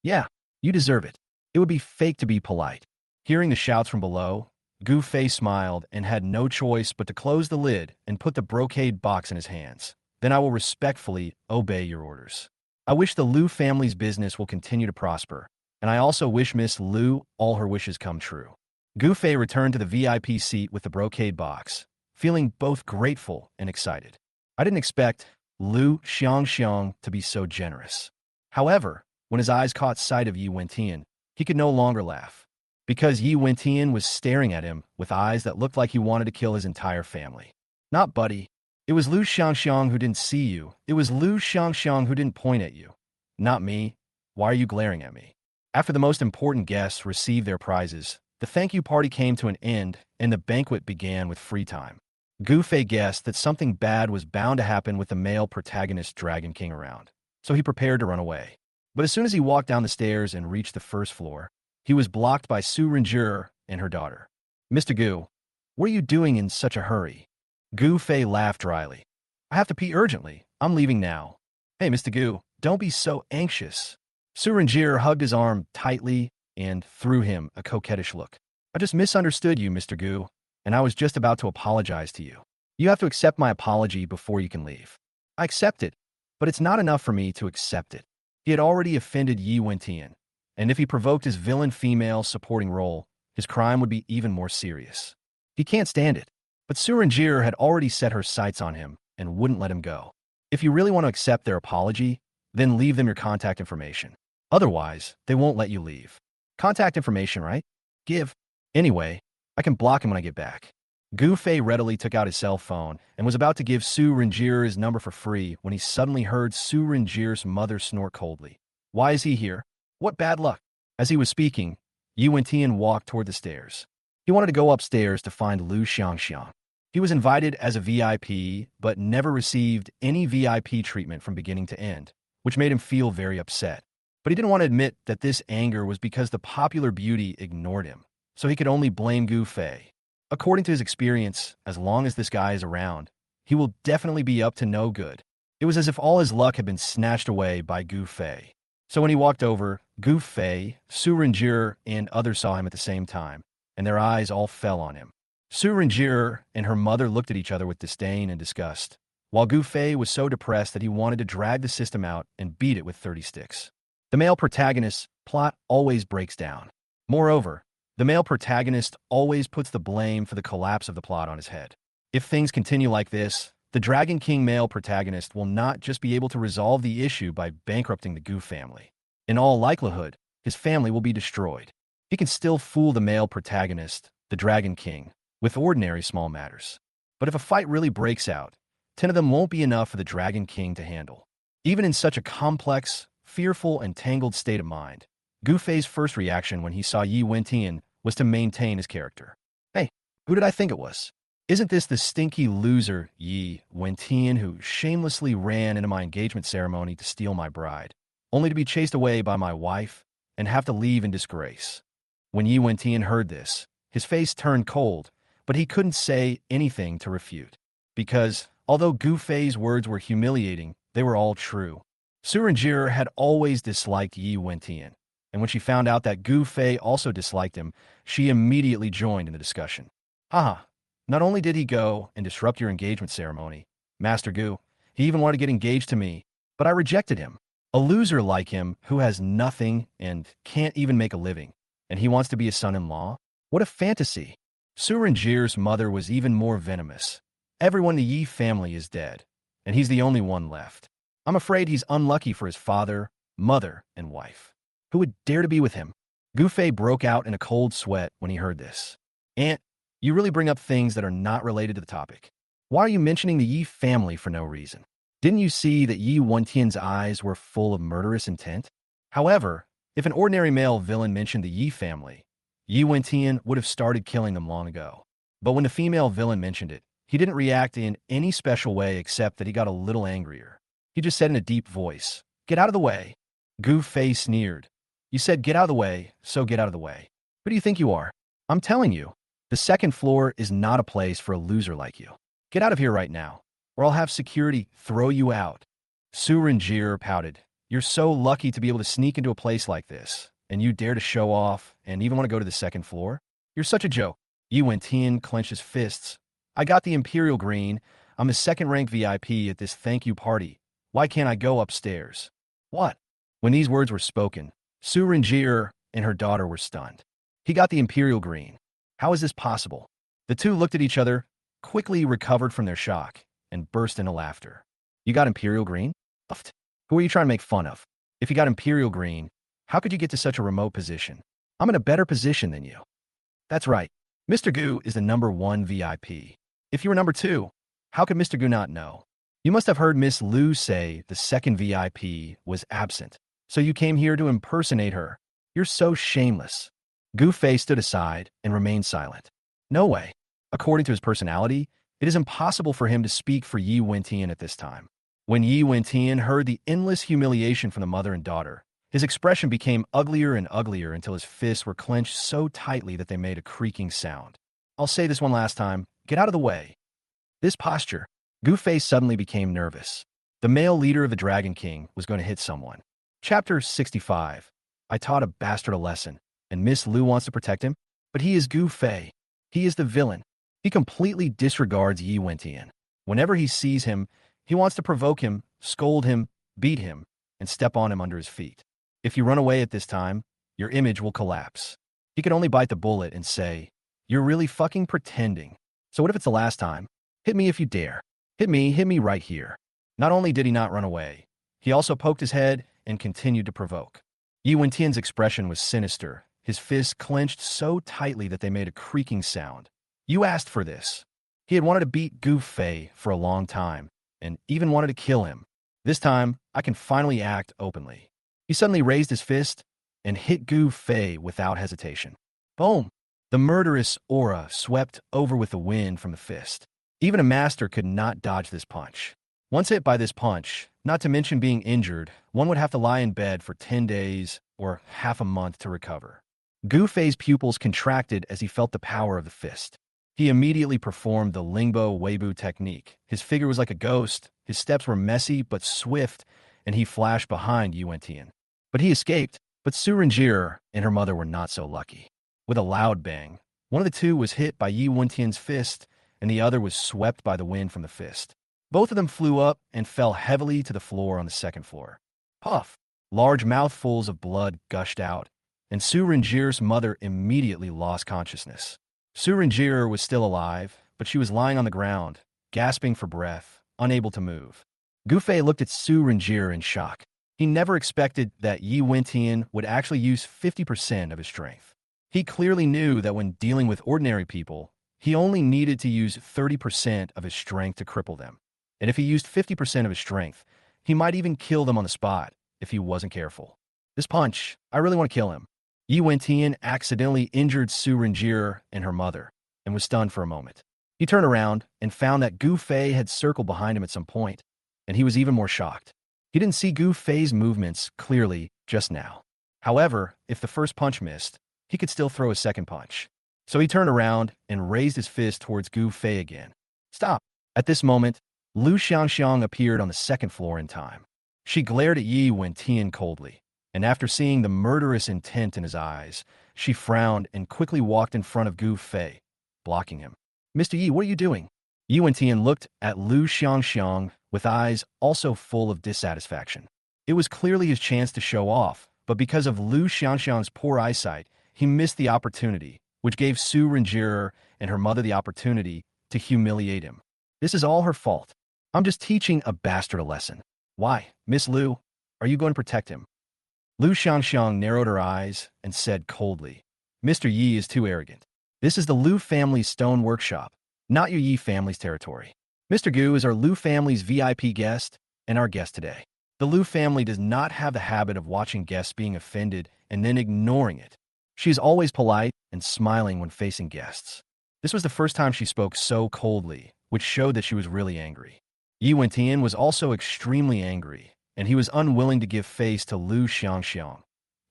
Yeah, you deserve it. It would be fake to be polite. Hearing the shouts from below, Gu Fei smiled and had no choice but to close the lid and put the brocade box in his hands. Then I will respectfully obey your orders. I wish the Lu family's business will continue to prosper, and I also wish Miss Lu all her wishes come true. Gu Fei returned to the VIP seat with the brocade box, feeling both grateful and excited. I didn't expect Lu Xiangxiang to be so generous. However, when his eyes caught sight of Yi Wentian, he could no longer laugh, because Yi Wentian was staring at him with eyes that looked like he wanted to kill his entire family. Not Buddy. It was Lu Xiangxiang who didn't see you. It was Lu Xiangxiang who didn't point at you. Not me. Why are you glaring at me? After the most important guests received their prizes, the thank you party came to an end and the banquet began with free time. Gu Fei guessed that something bad was bound to happen with the male protagonist Dragon King around, so he prepared to run away. But as soon as he walked down the stairs and reached the first floor, he was blocked by Su Renjur and her daughter. Mr. Gu, what are you doing in such a hurry? Gu Fei laughed dryly. I have to pee urgently. I'm leaving now. Hey, Mr. Gu, don't be so anxious. Su Renjur hugged his arm tightly and threw him a coquettish look. I just misunderstood you, Mr. Gu, and I was just about to apologize to you. You have to accept my apology before you can leave. I accept it, but it's not enough for me to accept it. He had already offended Yi Wentian, and if he provoked his villain female supporting role, his crime would be even more serious. He can't stand it. But Su Renjur had already set her sights on him and wouldn't let him go. If you really want to accept their apology, then leave them your contact information. Otherwise, they won't let you leave. Contact information, right? Give. Anyway, I can block him when I get back. Gu Fei readily took out his cell phone and was about to give Su Renjur his number for free when he suddenly heard Su Renjur's mother snort coldly. Why is he here? What bad luck? As he was speaking, Yi Wentian walked toward the stairs. He wanted to go upstairs to find Lu Xiangxiang. He was invited as a VIP, but never received any VIP treatment from beginning to end, which made him feel very upset. But he didn't want to admit that this anger was because the popular beauty ignored him, so he could only blame Gu Fei. According to his experience, as long as this guy is around, he will definitely be up to no good. It was as if all his luck had been snatched away by Gu Fei. So when he walked over, Gu Fei, Su Renjur, and others saw him at the same time, and their eyes all fell on him. Su Renjur and her mother looked at each other with disdain and disgust, while Gu Fei was so depressed that he wanted to drag the system out and beat it with 30 sticks. The male protagonist's plot always breaks down. Moreover, the male protagonist always puts the blame for the collapse of the plot on his head. If things continue like this, the Dragon King male protagonist will not just be able to resolve the issue by bankrupting the Gu family. In all likelihood, his family will be destroyed. He can still fool the male protagonist, the Dragon King, with ordinary small matters. But if a fight really breaks out, 10 of them won't be enough for the Dragon King to handle. Even in such a complex, fearful, and tangled state of mind, Gu Fei's first reaction when he saw Yi Wentian was to maintain his character. Hey, who did I think it was? Isn't this the stinky loser Yi Wentian who shamelessly ran into my engagement ceremony to steal my bride, only to be chased away by my wife and have to leave in disgrace? When Yi Wentian heard this, his face turned cold, but he couldn't say anything to refute. Because, although Gu Fei's words were humiliating, they were all true. Su Renjur had always disliked Yi Wentian, and when she found out that Gu Fei also disliked him, she immediately joined in the discussion. Haha, not only did he go and disrupt your engagement ceremony, Master Gu, he even wanted to get engaged to me, but I rejected him. A loser like him who has nothing and can't even make a living, and he wants to be a son-in-law? What a fantasy! Su Renjur's mother was even more venomous. Everyone in the Yi family is dead, and he's the only one left. I'm afraid he's unlucky for his father, mother, and wife. Who would dare to be with him? Gu Fei broke out in a cold sweat when he heard this. Aunt, you really bring up things that are not related to the topic. Why are you mentioning the Yi family for no reason? Didn't you see that Yi Wentian's eyes were full of murderous intent? However, if an ordinary male villain mentioned the Yi family, Yi Wentian would have started killing them long ago. But when the female villain mentioned it, he didn't react in any special way except that he got a little angrier. He just said in a deep voice, "Get out of the way." Gu Fei sneered. "You said get out of the way, so get out of the way. Who do you think you are? I'm telling you, the second floor is not a place for a loser like you. Get out of here right now, or I'll have security throw you out." Su Renjir pouted. "You're so lucky to be able to sneak into a place like this, and you dare to show off and even want to go to the second floor? You're such a joke." Yi Wentian clenched his fists. "I got the Imperial Green. I'm the second-rank VIP at this thank you party. Why can't I go upstairs?" "What?" When these words were spoken, Su Renjir and her daughter were stunned. "He got the Imperial Green. How is this possible?" The two looked at each other, quickly recovered from their shock, and burst into laughter. "You got Imperial Green? Uft. Who are you trying to make fun of? If you got Imperial Green, how could you get to such a remote position? I'm in a better position than you." "That's right. Mr. Gu is the #1 VIP. If you were #2, how could Mr. Gu not know? You must have heard Miss Lu say the second VIP was absent, so you came here to impersonate her. You're so shameless." Gu Fei stood aside and remained silent. No way. According to his personality, it is impossible for him to speak for Yi Wentian at this time. When Yi Wentian heard the endless humiliation from the mother and daughter, his expression became uglier and uglier until his fists were clenched so tightly that they made a creaking sound. "I'll say this one last time. Get out of the way." This posture, Gu Fei suddenly became nervous. The male leader of the Dragon King was going to hit someone. Chapter 65. I taught a bastard a lesson, and Miss Lu wants to protect him? But he is Gu Fei. He is the villain. He completely disregards Yi Wentian. Whenever he sees him, he wants to provoke him, scold him, beat him, and step on him under his feet. If you run away at this time, your image will collapse. He could only bite the bullet and say, "You're really fucking pretending. So what if it's the last time? Hit me if you dare. Hit me right here." Not only did he not run away, he also poked his head and continued to provoke. Yi Wentian's expression was sinister, his fists clenched so tightly that they made a creaking sound. "You asked for this." He had wanted to beat Gu Fei for a long time, and even wanted to kill him. This time, I can finally act openly. He suddenly raised his fist and hit Gu Fei without hesitation. Boom! The murderous aura swept over with the wind from the fist. Even a master could not dodge this punch. Once hit by this punch, not to mention being injured, one would have to lie in bed for 10 days or half a month to recover. Gu Fei's pupils contracted as he felt the power of the fist. He immediately performed the Lingbo Weibo technique. His figure was like a ghost, his steps were messy but swift, and he flashed behind Yi Wentian. But he escaped, but Su Renjir and her mother were not so lucky. With a loud bang, one of the two was hit by Yi Wentian's fist, and the other was swept by the wind from the fist. Both of them flew up and fell heavily to the floor on the second floor. Puff! Large mouthfuls of blood gushed out, and Su Renjir's mother immediately lost consciousness. Su Renjir was still alive, but she was lying on the ground, gasping for breath, unable to move. Gu Fei looked at Su Renjir in shock. He never expected that Yi Wentian would actually use 50% of his strength. He clearly knew that when dealing with ordinary people, he only needed to use 30% of his strength to cripple them. And if he used 50% of his strength, he might even kill them on the spot if he wasn't careful. This punch, I really want to kill him. Yi Wentian accidentally injured Su Renjir and her mother, and was stunned for a moment. He turned around and found that Gu Fei had circled behind him at some point, and he was even more shocked. He didn't see Gu Fei's movements clearly just now. However, if the first punch missed, he could still throw a second punch. So he turned around and raised his fist towards Gu Fei again. Stop! At this moment, Lu Xiangxiang appeared on the second floor in time. She glared at Yi Wentian coldly, and after seeing the murderous intent in his eyes, she frowned and quickly walked in front of Gu Fei, blocking him. Mr. Yi, what are you doing? Yi Wentian looked at Lu Xiangxiang with eyes also full of dissatisfaction. It was clearly his chance to show off, but because of Lu Xiangxiang's poor eyesight, he missed the opportunity, which gave Su Renjir and her mother the opportunity to humiliate him. This is all her fault. I'm just teaching a bastard a lesson. Why, Miss Lu, are you going to protect him? Lu Xiangxiang narrowed her eyes and said coldly, Mr. Yi is too arrogant. This is the Lu family's stone workshop, not your Yi family's territory. Mr. Gu is our Liu family's VIP guest and our guest today. The Liu family does not have the habit of watching guests being offended and then ignoring it. She is always polite and smiling when facing guests. This was the first time she spoke so coldly, which showed that she was really angry. Yi Wentian was also extremely angry, and he was unwilling to give face to Liu Xiangxiang.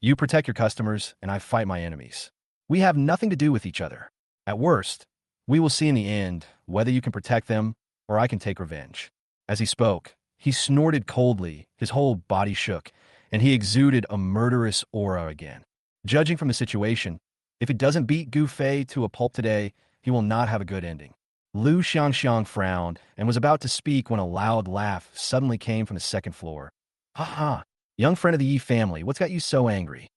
You protect your customers, and I fight my enemies. We have nothing to do with each other. At worst, we will see in the end whether you can protect them or I can take revenge. As he spoke, he snorted coldly, his whole body shook, and he exuded a murderous aura again. Judging from the situation, if he doesn't beat Gu Fei to a pulp today, he will not have a good ending. Liu Xiangxiang frowned and was about to speak when a loud laugh suddenly came from the second floor. Ha ha! Young friend of the Yi family, what's got you so angry?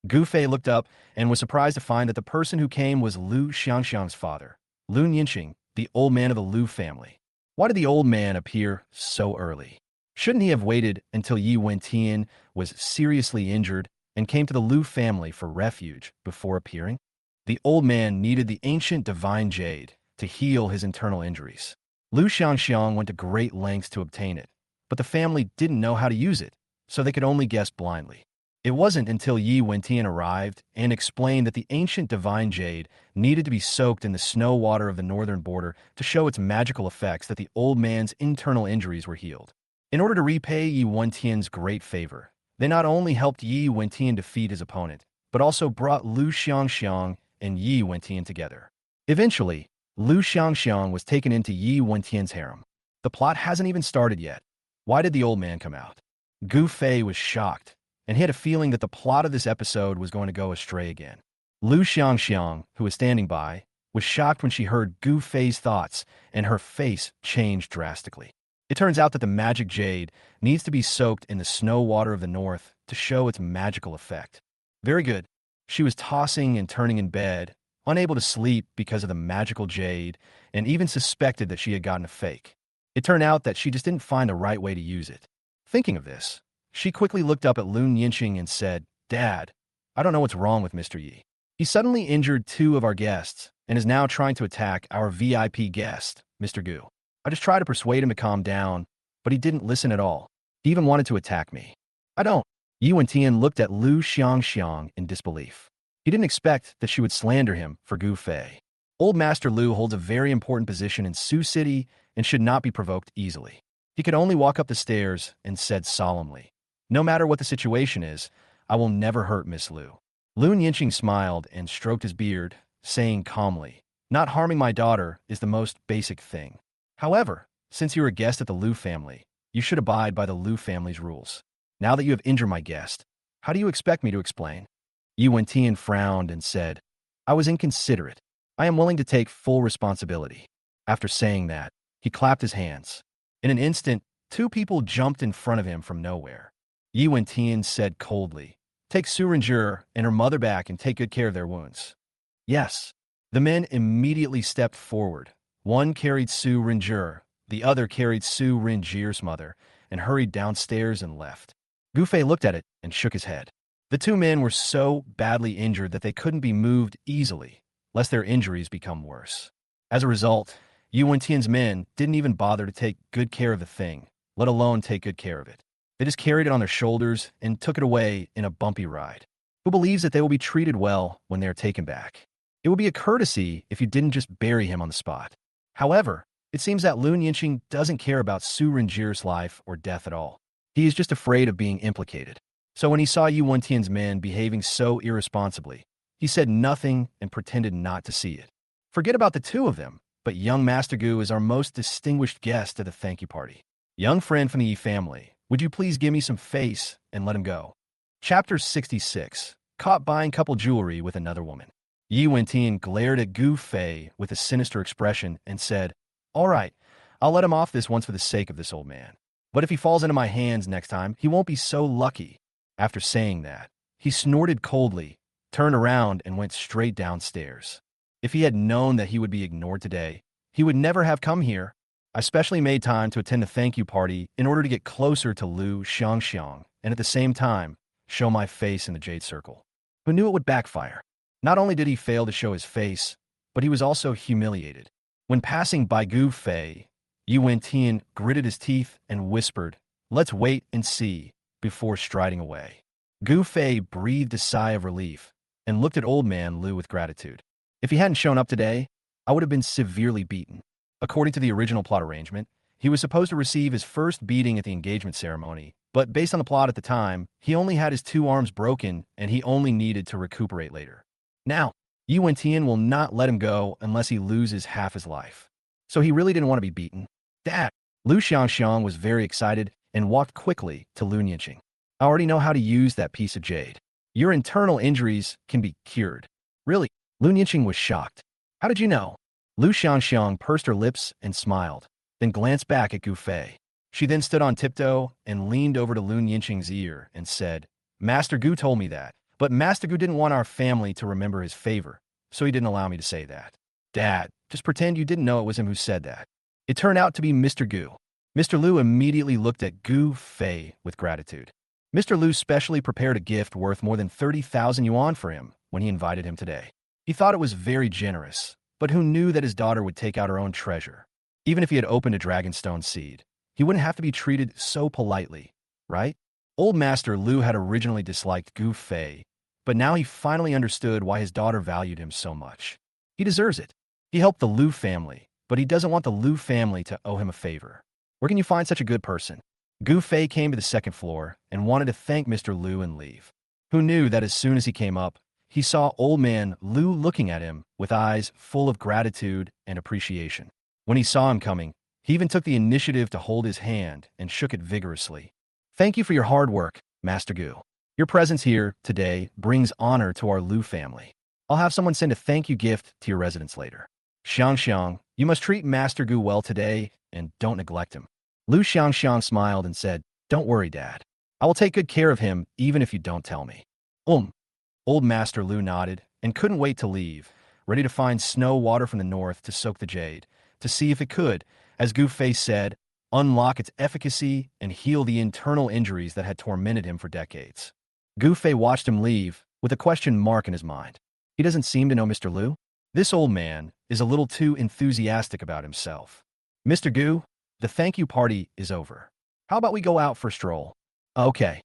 Gu Fei looked up and was surprised to find that the person who came was Liu Xiangxiang's father, Liu Yinqing, the old man of the Liu family. Why did the old man appear so early? Shouldn't he have waited until Yi Wentian was seriously injured and came to the Liu family for refuge before appearing? The old man needed the ancient divine jade to heal his internal injuries. Liu Xiangxiang went to great lengths to obtain it, but the family didn't know how to use it, so they could only guess blindly. It wasn't until Yi Wentian arrived and explained that the ancient divine jade needed to be soaked in the snow water of the northern border to show its magical effects that the old man's internal injuries were healed. In order to repay Yi Wentian's great favor, they not only helped Yi Wentian defeat his opponent, but also brought Liu Xiangxiang and Yi Wentian together. Eventually, Liu Xiangxiang was taken into Yi Wentian's harem. The plot hasn't even started yet. Why did the old man come out? Gu Fei was shocked, and he had a feeling that the plot of this episode was going to go astray again. Liu Xiangxiang, who was standing by, was shocked when she heard Gu Fei's thoughts, and her face changed drastically. It turns out that the magic jade needs to be soaked in the snow water of the north to show its magical effect. Very good. She was tossing and turning in bed, unable to sleep because of the magical jade, and even suspected that she had gotten a fake. It turned out that she just didn't find the right way to use it. Thinking of this, she quickly looked up at Liu Yinqing and said, "Dad, I don't know what's wrong with Mr. Yi. He suddenly injured two of our guests and is now trying to attack our VIP guest, Mr. Gu. I just tried to persuade him to calm down, but he didn't listen at all. He even wanted to attack me. I don't." Yi Wentian looked at Liu Xiangxiang in disbelief. He didn't expect that she would slander him for Gu Fei. Old Master Liu holds a very important position in Su City and should not be provoked easily. He could only walk up the stairs and said solemnly, "No matter what the situation is, I will never hurt Miss Liu." Liu Yinqing smiled and stroked his beard, saying calmly, "Not harming my daughter is the most basic thing. However, since you're a guest at the Liu family, you should abide by the Liu family's rules. Now that you have injured my guest, how do you expect me to explain?" Yi Wentian frowned and said, "I was inconsiderate. I am willing to take full responsibility." After saying that, he clapped his hands. In an instant, two people jumped in front of him from nowhere. Yi Wentian said coldly, "Take Su Rinjur and her mother back and take good care of their wounds." Yes. The men immediately stepped forward. One carried Su Rinjur, the other carried Su Rinjir's mother, and hurried downstairs and left. Gu Fei looked at it and shook his head. The two men were so badly injured that they couldn't be moved easily, lest their injuries become worse. As a result, Yi Wentian's men didn't even bother to take good care of the thing, let alone take good care of it. They just carried it on their shoulders and took it away in a bumpy ride. Who believes that they will be treated well when they are taken back? It would be a courtesy if you didn't just bury him on the spot. However, it seems that Liu Yinqing doesn't care about Su Rinjir's life or death at all. He is just afraid of being implicated. So when he saw Yi Wentian's men behaving so irresponsibly, he said nothing and pretended not to see it. Forget about the two of them, but young Master Gu is our most distinguished guest at the thank you party. Young friend from the Yi family, would you please give me some face and let him go? Chapter 66. Caught buying couple jewelry with another woman. Yi Wentian glared at Gu Fei with a sinister expression and said, "All right, I'll let him off this once for the sake of this old man. But if he falls into my hands next time, he won't be so lucky." After saying that, he snorted coldly, turned around, and went straight downstairs. If he had known that he would be ignored today, he would never have come here. I specially made time to attend the thank you party in order to get closer to Liu Xiangxiang and at the same time show my face in the Jade Circle. Who knew it would backfire? Not only did he fail to show his face, but he was also humiliated. When passing by Gu Fei, Yu Wentian gritted his teeth and whispered, "Let's wait and see," before striding away. Gu Fei breathed a sigh of relief and looked at Old Man Lu with gratitude. If he hadn't shown up today, I would have been severely beaten. According to the original plot arrangement, he was supposed to receive his first beating at the engagement ceremony, but based on the plot at the time, he only had his 2 arms broken and he only needed to recuperate later. Now, Yu Wentian will not let him go unless he loses half his life. So he really didn't want to be beaten. Dad! Lu Xiangxiang was very excited and walked quickly to Lu Nianqing. "I already know how to use that piece of jade. Your internal injuries can be cured." "Really?" Lu Nianqing was shocked. "How did you know?" Lu Xiangxiang pursed her lips and smiled, then glanced back at Gu Fei. She then stood on tiptoe and leaned over to Lu Nianqing's ear and said, "Master Gu told me that, but Master Gu didn't want our family to remember his favor, so he didn't allow me to say that." "Dad, just pretend you didn't know it was him who said that." It turned out to be Mr. Gu. Mr. Lu immediately looked at Gu Fei with gratitude. Mr. Lu specially prepared a gift worth more than 30,000 yuan for him when he invited him today. He thought it was very generous, but who knew that his daughter would take out her own treasure? Even if he had opened a dragonstone seed, he wouldn't have to be treated so politely, right? Old Master Lu had originally disliked Gu Fei, but now he finally understood why his daughter valued him so much. He deserves it. He helped the Lu family, but he doesn't want the Lu family to owe him a favor. Where can you find such a good person? Gu Fei came to the second floor and wanted to thank Mr. Lu and leave. Who knew that as soon as he came up, he saw Old Man Lu looking at him with eyes full of gratitude and appreciation. When he saw him coming, he even took the initiative to hold his hand and shook it vigorously. "Thank you for your hard work, Master Gu. Your presence here today brings honor to our Lu family. I'll have someone send a thank you gift to your residence later. Xiangxiang, you must treat Master Gu well today and don't neglect him." Lu Xiangxiang smiled and said, "Don't worry, Dad. I will take good care of him even if you don't tell me." Old Master Lu nodded and couldn't wait to leave, ready to find snow water from the north to soak the jade, to see if it could, as Gu Fei said, unlock its efficacy and heal the internal injuries that had tormented him for decades. Gu Fei watched him leave with a question mark in his mind. He doesn't seem to know Mr. Lu? This old man is a little too enthusiastic about himself. "Mr. Gu, the thank you party is over. How about we go out for a stroll?" "Okay."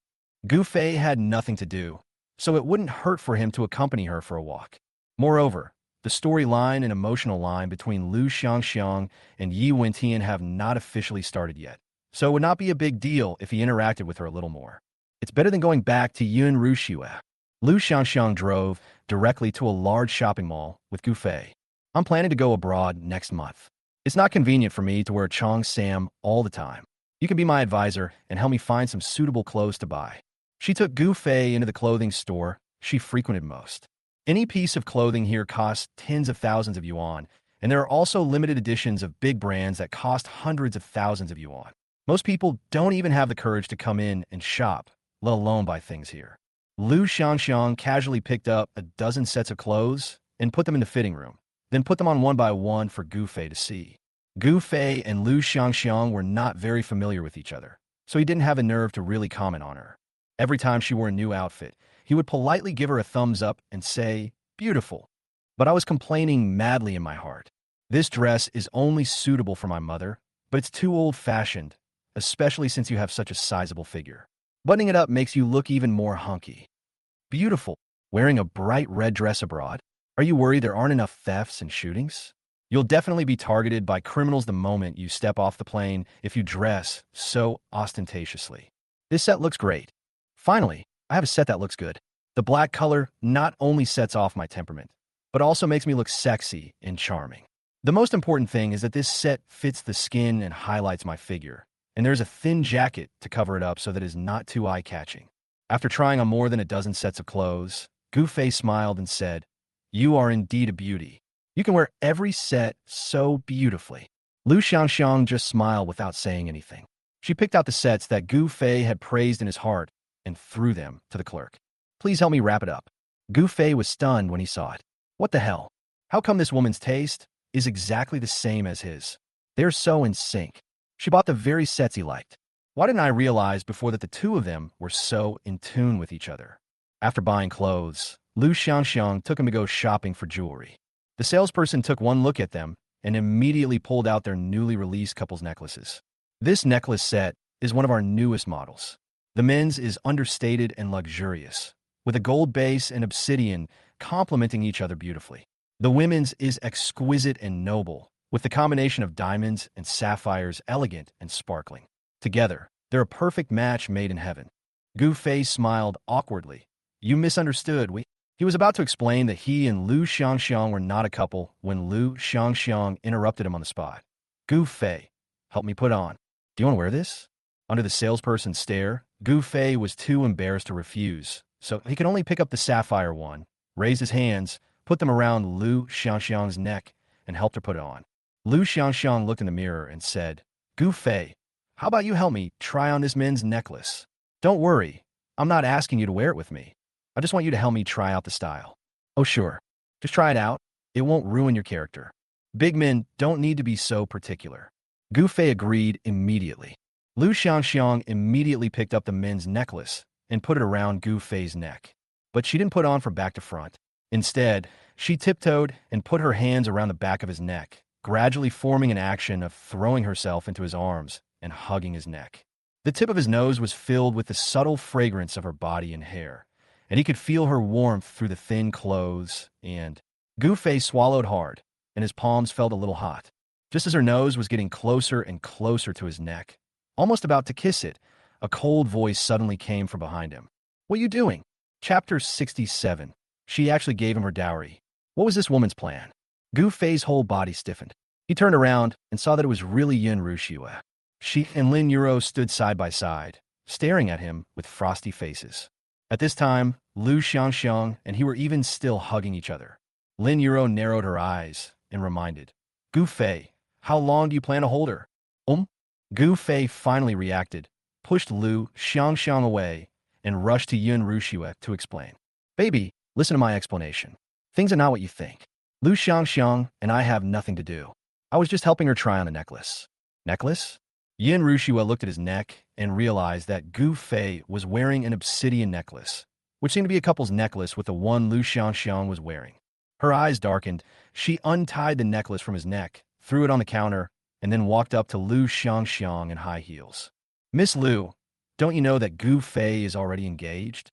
Gu Fei had nothing to do, so it wouldn't hurt for him to accompany her for a walk. Moreover, the storyline and emotional line between Lu Xiangxiang and Yi Wentian have not officially started yet, so it would not be a big deal if he interacted with her a little more. It's better than going back to Yun Ruxue. Lu Xiangxiang drove directly to a large shopping mall with Gu Fei. "I'm planning to go abroad next month. It's not convenient for me to wear Chong Sam all the time. You can be my advisor and help me find some suitable clothes to buy." She took Gu Fei into the clothing store she frequented most. Any piece of clothing here costs tens of thousands of yuan, and there are also limited editions of big brands that cost hundreds of thousands of yuan. Most people don't even have the courage to come in and shop, let alone buy things here. Lu Xiangxiang casually picked up a dozen sets of clothes and put them in the fitting room, then put them on one by one for Gu Fei to see. Gu Fei and Lu Xiangxiang were not very familiar with each other, so he didn't have the nerve to really comment on her. Every time she wore a new outfit, he would politely give her a thumbs up and say, "Beautiful." But I was complaining madly in my heart. "This dress is only suitable for my mother, but it's too old-fashioned, especially since you have such a sizable figure. Buttoning it up makes you look even more hunky." "Beautiful. Wearing a bright red dress abroad? Are you worried there aren't enough thefts and shootings? You'll definitely be targeted by criminals the moment you step off the plane if you dress so ostentatiously. This set looks great. Finally, I have a set that looks good. The black color not only sets off my temperament, but also makes me look sexy and charming. The most important thing is that this set fits the skin and highlights my figure, and there's a thin jacket to cover it up so that it is not too eye-catching." After trying on more than a dozen sets of clothes, Gu Fei smiled and said, "You are indeed a beauty. You can wear every set so beautifully." Lu Xiangxiang just smiled without saying anything. She picked out the sets that Gu Fei had praised in his heart and threw them to the clerk. "Please help me wrap it up." Gu Fei was stunned when he saw it. What the hell? How come this woman's taste is exactly the same as his? They're so in sync. She bought the very sets he liked. Why didn't I realize before that the two of them were so in tune with each other? After buying clothes, Lu Xiangxiang took him to go shopping for jewelry. The salesperson took one look at them and immediately pulled out their newly released couples necklaces. This necklace set is one of our newest models. The men's is understated and luxurious, with a gold base and obsidian complementing each other beautifully. The women's is exquisite and noble, with the combination of diamonds and sapphires elegant and sparkling. Together, they're a perfect match made in heaven. Gu Fei smiled awkwardly. You misunderstood. He was about to explain that he and Lu Xiangxiang were not a couple when Lu Xiangxiang interrupted him on the spot. Gu Fei, help me put on. Do you want to wear this? Under the salesperson's stare, Gu Fei was too embarrassed to refuse, so he could only pick up the sapphire one, raise his hands, put them around Lu Xiangxiang's neck, and helped her put it on. Lu Xiangxiang looked in the mirror and said, Gu Fei, how about you help me try on this men's necklace? Don't worry, I'm not asking you to wear it with me. I just want you to help me try out the style. Oh sure, just try it out. It won't ruin your character. Big men don't need to be so particular. Gu Fei agreed immediately. Lu Xiangxiang immediately picked up the men's necklace and put it around Gu Fei's neck. But she didn't put on from back to front. Instead, she tiptoed and put her hands around the back of his neck, gradually forming an action of throwing herself into his arms and hugging his neck. The tip of his nose was filled with the subtle fragrance of her body and hair, and he could feel her warmth through the thin clothes, and Gu Fei swallowed hard, and his palms felt a little hot. Just as her nose was getting closer and closer to his neck, almost about to kiss it, a cold voice suddenly came from behind him. What are you doing? Chapter 67. She actually gave him her dowry. What was this woman's plan? Gu Fei's whole body stiffened. He turned around and saw that it was really Yin Ruxue. She and Lin Yuro stood side by side, staring at him with frosty faces. At this time, Lu Xiangxiang and he were even still hugging each other. Lin Yuro narrowed her eyes and reminded, Gu Fei, how long do you plan to hold her? Gu Fei finally reacted, pushed Lu Xiangxiang away, and rushed to Yin Ruxue to explain. Baby, listen to my explanation. Things are not what you think. Lu Xiangxiang and I have nothing to do. I was just helping her try on a necklace. Necklace? Yin Ruxue looked at his neck and realized that Gu Fei was wearing an obsidian necklace, which seemed to be a couple's necklace with the one Lu Xiangxiang was wearing. Her eyes darkened. She untied the necklace from his neck, threw it on the counter, and then walked up to Lu Xiangxiang in high heels. Miss Lu, don't you know that Gu Fei is already engaged?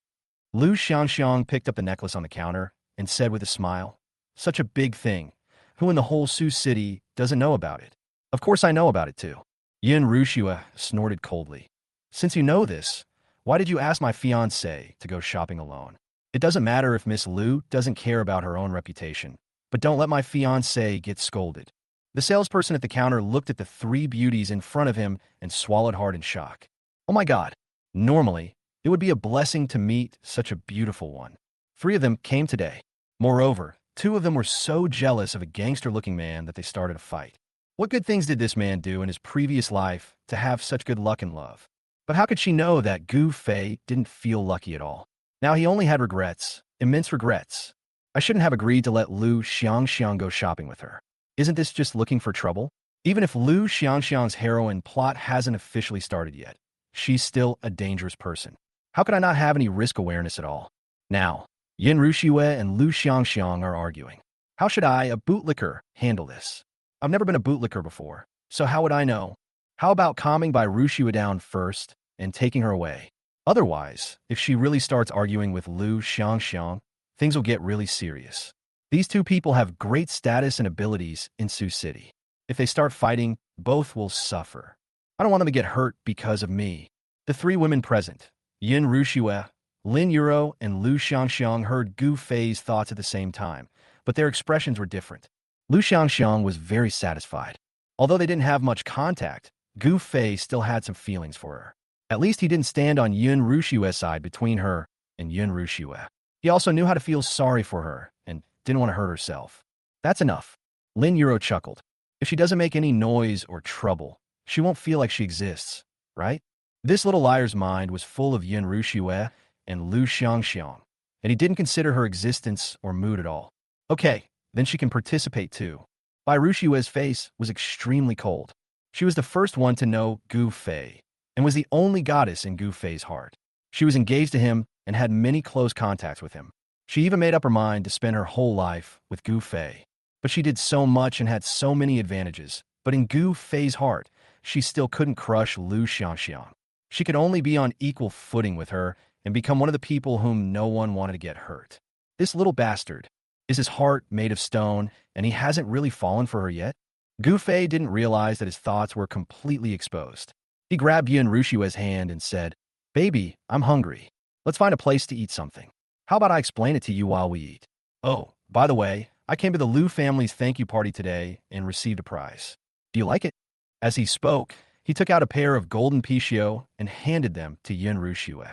Lu Xiangxiang picked up the necklace on the counter and said with a smile, such a big thing. Who in the whole Sioux City doesn't know about it? Of course I know about it too. Yin Ruxue snorted coldly. Since you know this, why did you ask my fiancée to go shopping alone? It doesn't matter if Miss Lu doesn't care about her own reputation, but don't let my fiancée get scolded. The salesperson at the counter looked at the three beauties in front of him and swallowed hard in shock. Oh my God. Normally, it would be a blessing to meet such a beautiful one. 3 of them came today. Moreover, 2 of them were so jealous of a gangster-looking man that they started a fight. What good things did this man do in his previous life to have such good luck and love? But how could she know that Gu Fei didn't feel lucky at all? Now he only had regrets, immense regrets. I shouldn't have agreed to let Lu Xiangxiang go shopping with her. Isn't this just looking for trouble? Even if Lu Xiangxiang's heroine plot hasn't officially started yet, she's still a dangerous person. How could I not have any risk awareness at all? Now, Yin Ruxue and Lu Xiangxiang are arguing. How should I, a bootlicker, handle this? I've never been a bootlicker before, so how would I know? How about calming by Ruxue down first and taking her away? Otherwise, if she really starts arguing with Lu Xiangxiang, things will get really serious. These 2 people have great status and abilities in Sioux City. If they start fighting, both will suffer. I don't want them to get hurt because of me. The 3 women present, Yin Ruxue, Lin Yuro, and Lu Xiangxiang, heard Gu Fei's thoughts at the same time, but their expressions were different. Lu Xiangxiang was very satisfied. Although they didn't have much contact, Gu Fei still had some feelings for her. At least he didn't stand on Yin Ruxue's side between her and Yin Ruxue. He also knew how to feel sorry for her and didn't want to hurt herself. That's enough. Lin Yuro chuckled. If she doesn't make any noise or trouble, she won't feel like she exists, right? This little liar's mind was full of Yin Ruxue and Lu Xiangxiang, and he didn't consider her existence or mood at all. Okay, then she can participate too. Bai Ruxue's face was extremely cold. She was the first one to know Gu Fei, and was the only goddess in Gu Fei's heart. She was engaged to him and had many close contacts with him. She even made up her mind to spend her whole life with Gu Fei. But she did so much and had so many advantages. But in Gu Fei's heart, she still couldn't crush Lu Xiangxiang. She could only be on equal footing with her and become one of the people whom no one wanted to get hurt. This little bastard. Is his heart made of stone, and he hasn't really fallen for her yet? Gu Fei didn't realize that his thoughts were completely exposed. He grabbed Yin Rushue's hand and said, "Baby, I'm hungry. Let's find a place to eat something. How about I explain it to you while we eat? Oh, by the way, I came to the Liu family's thank you party today and received a prize. Do you like it?" As he spoke, he took out a pair of golden pichio and handed them to Yin Rushue.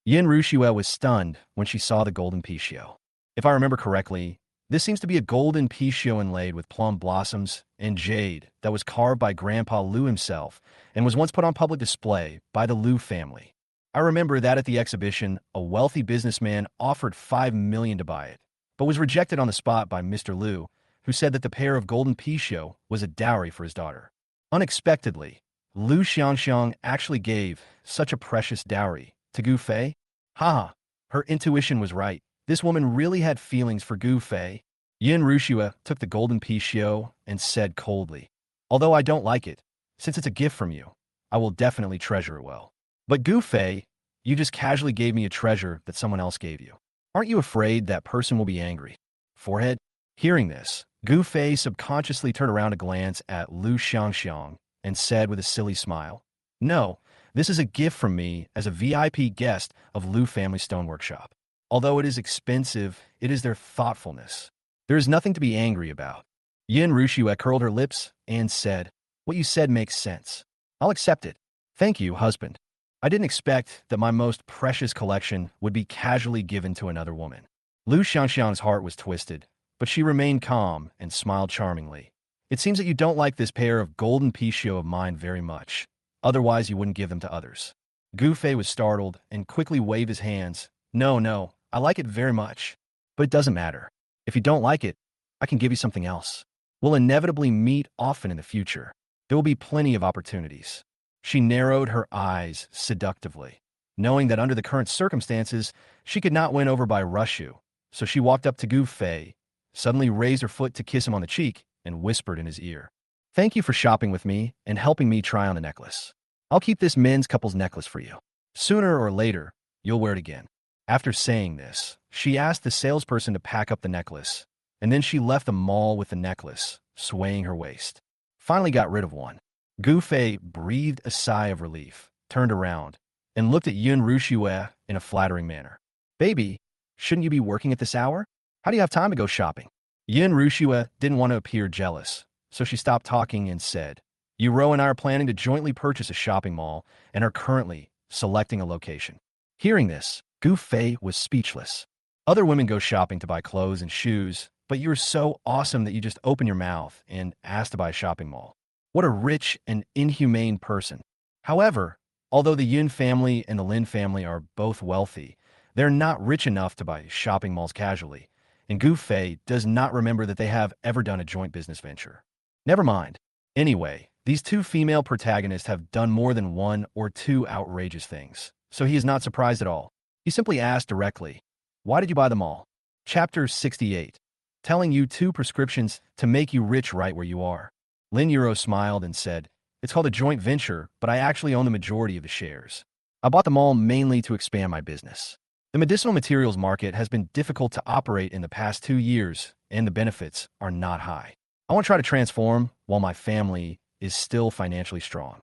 Yin Rushue was stunned when she saw the golden pichio. If I remember correctly, this seems to be a golden pichio inlaid with plum blossoms and jade that was carved by Grandpa Liu himself and was once put on public display by the Liu family. I remember that at the exhibition, a wealthy businessman offered $5 million to buy it, but was rejected on the spot by Mr. Liu, who said that the pair of golden pichio was a dowry for his daughter. Unexpectedly, Lu Xiangxiang actually gave such a precious dowry to Gu Fei. Haha, her intuition was right. This woman really had feelings for Gu Fei. Yin Rushue took the golden pichio and said coldly, "Although I don't like it, since it's a gift from you, I will definitely treasure it well. But Gu Fei, you just casually gave me a treasure that someone else gave you. Aren't you afraid that person will be angry?" Forehead. Hearing this, Gu Fei subconsciously turned around to glance at Lu Xiangxiang and said with a silly smile, "No, this is a gift from me as a VIP guest of Liu Family Stone Workshop. Although it is expensive, it is their thoughtfulness. There is nothing to be angry about." Yin Rushue curled her lips and said, "What you said makes sense. I'll accept it. Thank you, husband. I didn't expect that my most precious collection would be casually given to another woman." Lu Xiangxiang's heart was twisted, but she remained calm and smiled charmingly. "It seems that you don't like this pair of golden pichio of mine very much. Otherwise, you wouldn't give them to others." Gu Fei was startled and quickly waved his hands. No, I like it very much. But it doesn't matter. If you don't like it, I can give you something else. We'll inevitably meet often in the future. There will be plenty of opportunities." She narrowed her eyes seductively, knowing that under the current circumstances, she could not win over by Rushu. So she walked up to Gu Fei, suddenly raised her foot to kiss him on the cheek, and whispered in his ear, "Thank you for shopping with me and helping me try on the necklace. I'll keep this men's couple's necklace for you. Sooner or later, you'll wear it again." After saying this, she asked the salesperson to pack up the necklace, and then she left the mall with the necklace, swaying her waist. Finally got rid of one. Gu Fei breathed a sigh of relief, turned around, and looked at Yun Rushue in a flattering manner. "Baby, shouldn't you be working at this hour? How do you have time to go shopping?" Yun Rushue didn't want to appear jealous, so she stopped talking and said, "Yuro and I are planning to jointly purchase a shopping mall and are currently selecting a location." Hearing this, Gu Fei was speechless. Other women go shopping to buy clothes and shoes, but you're so awesome that you just open your mouth and ask to buy a shopping mall. What a rich and inhumane person. However, although the Yun family and the Lin family are both wealthy, they're not rich enough to buy shopping malls casually, and Gu Fei does not remember that they have ever done a joint business venture. Never mind. Anyway, these two female protagonists have done more than one or two outrageous things, so he is not surprised at all. He simply asked directly, "Why did you buy them all?" Chapter 68. Telling you 2 prescriptions to make you rich right where you are. Lin Euro smiled and said, "It's called a joint venture, but I actually own the majority of the shares. I bought them all mainly to expand my business. The medicinal materials market has been difficult to operate in the past 2 years, and the benefits are not high. I want to try to transform while my family is still financially strong."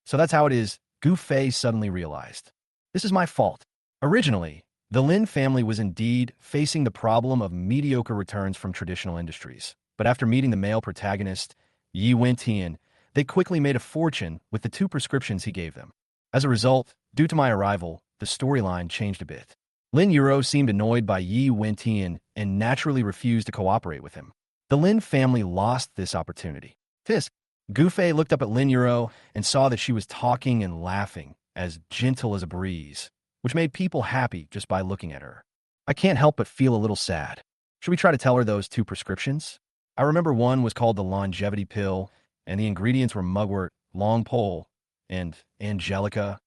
So that's how it is, Gu Fei suddenly realized. This is my fault. Originally, the Lin family was indeed facing the problem of mediocre returns from traditional industries. But after meeting the male protagonist, Yi Wentian, they quickly made a fortune with the 2 prescriptions he gave them. As a result, due to my arrival, the storyline changed a bit. Lin Euro seemed annoyed by Yi Wentian and naturally refused to cooperate with him. The Lin family lost this opportunity. Fisk. Gu Fei looked up at Lin Euro and saw that she was talking and laughing, as gentle as a breeze, which made people happy just by looking at her. I can't help but feel a little sad. Should we try to tell her those 2 prescriptions? I remember one was called the longevity pill, and the ingredients were mugwort, long pole, and angelica.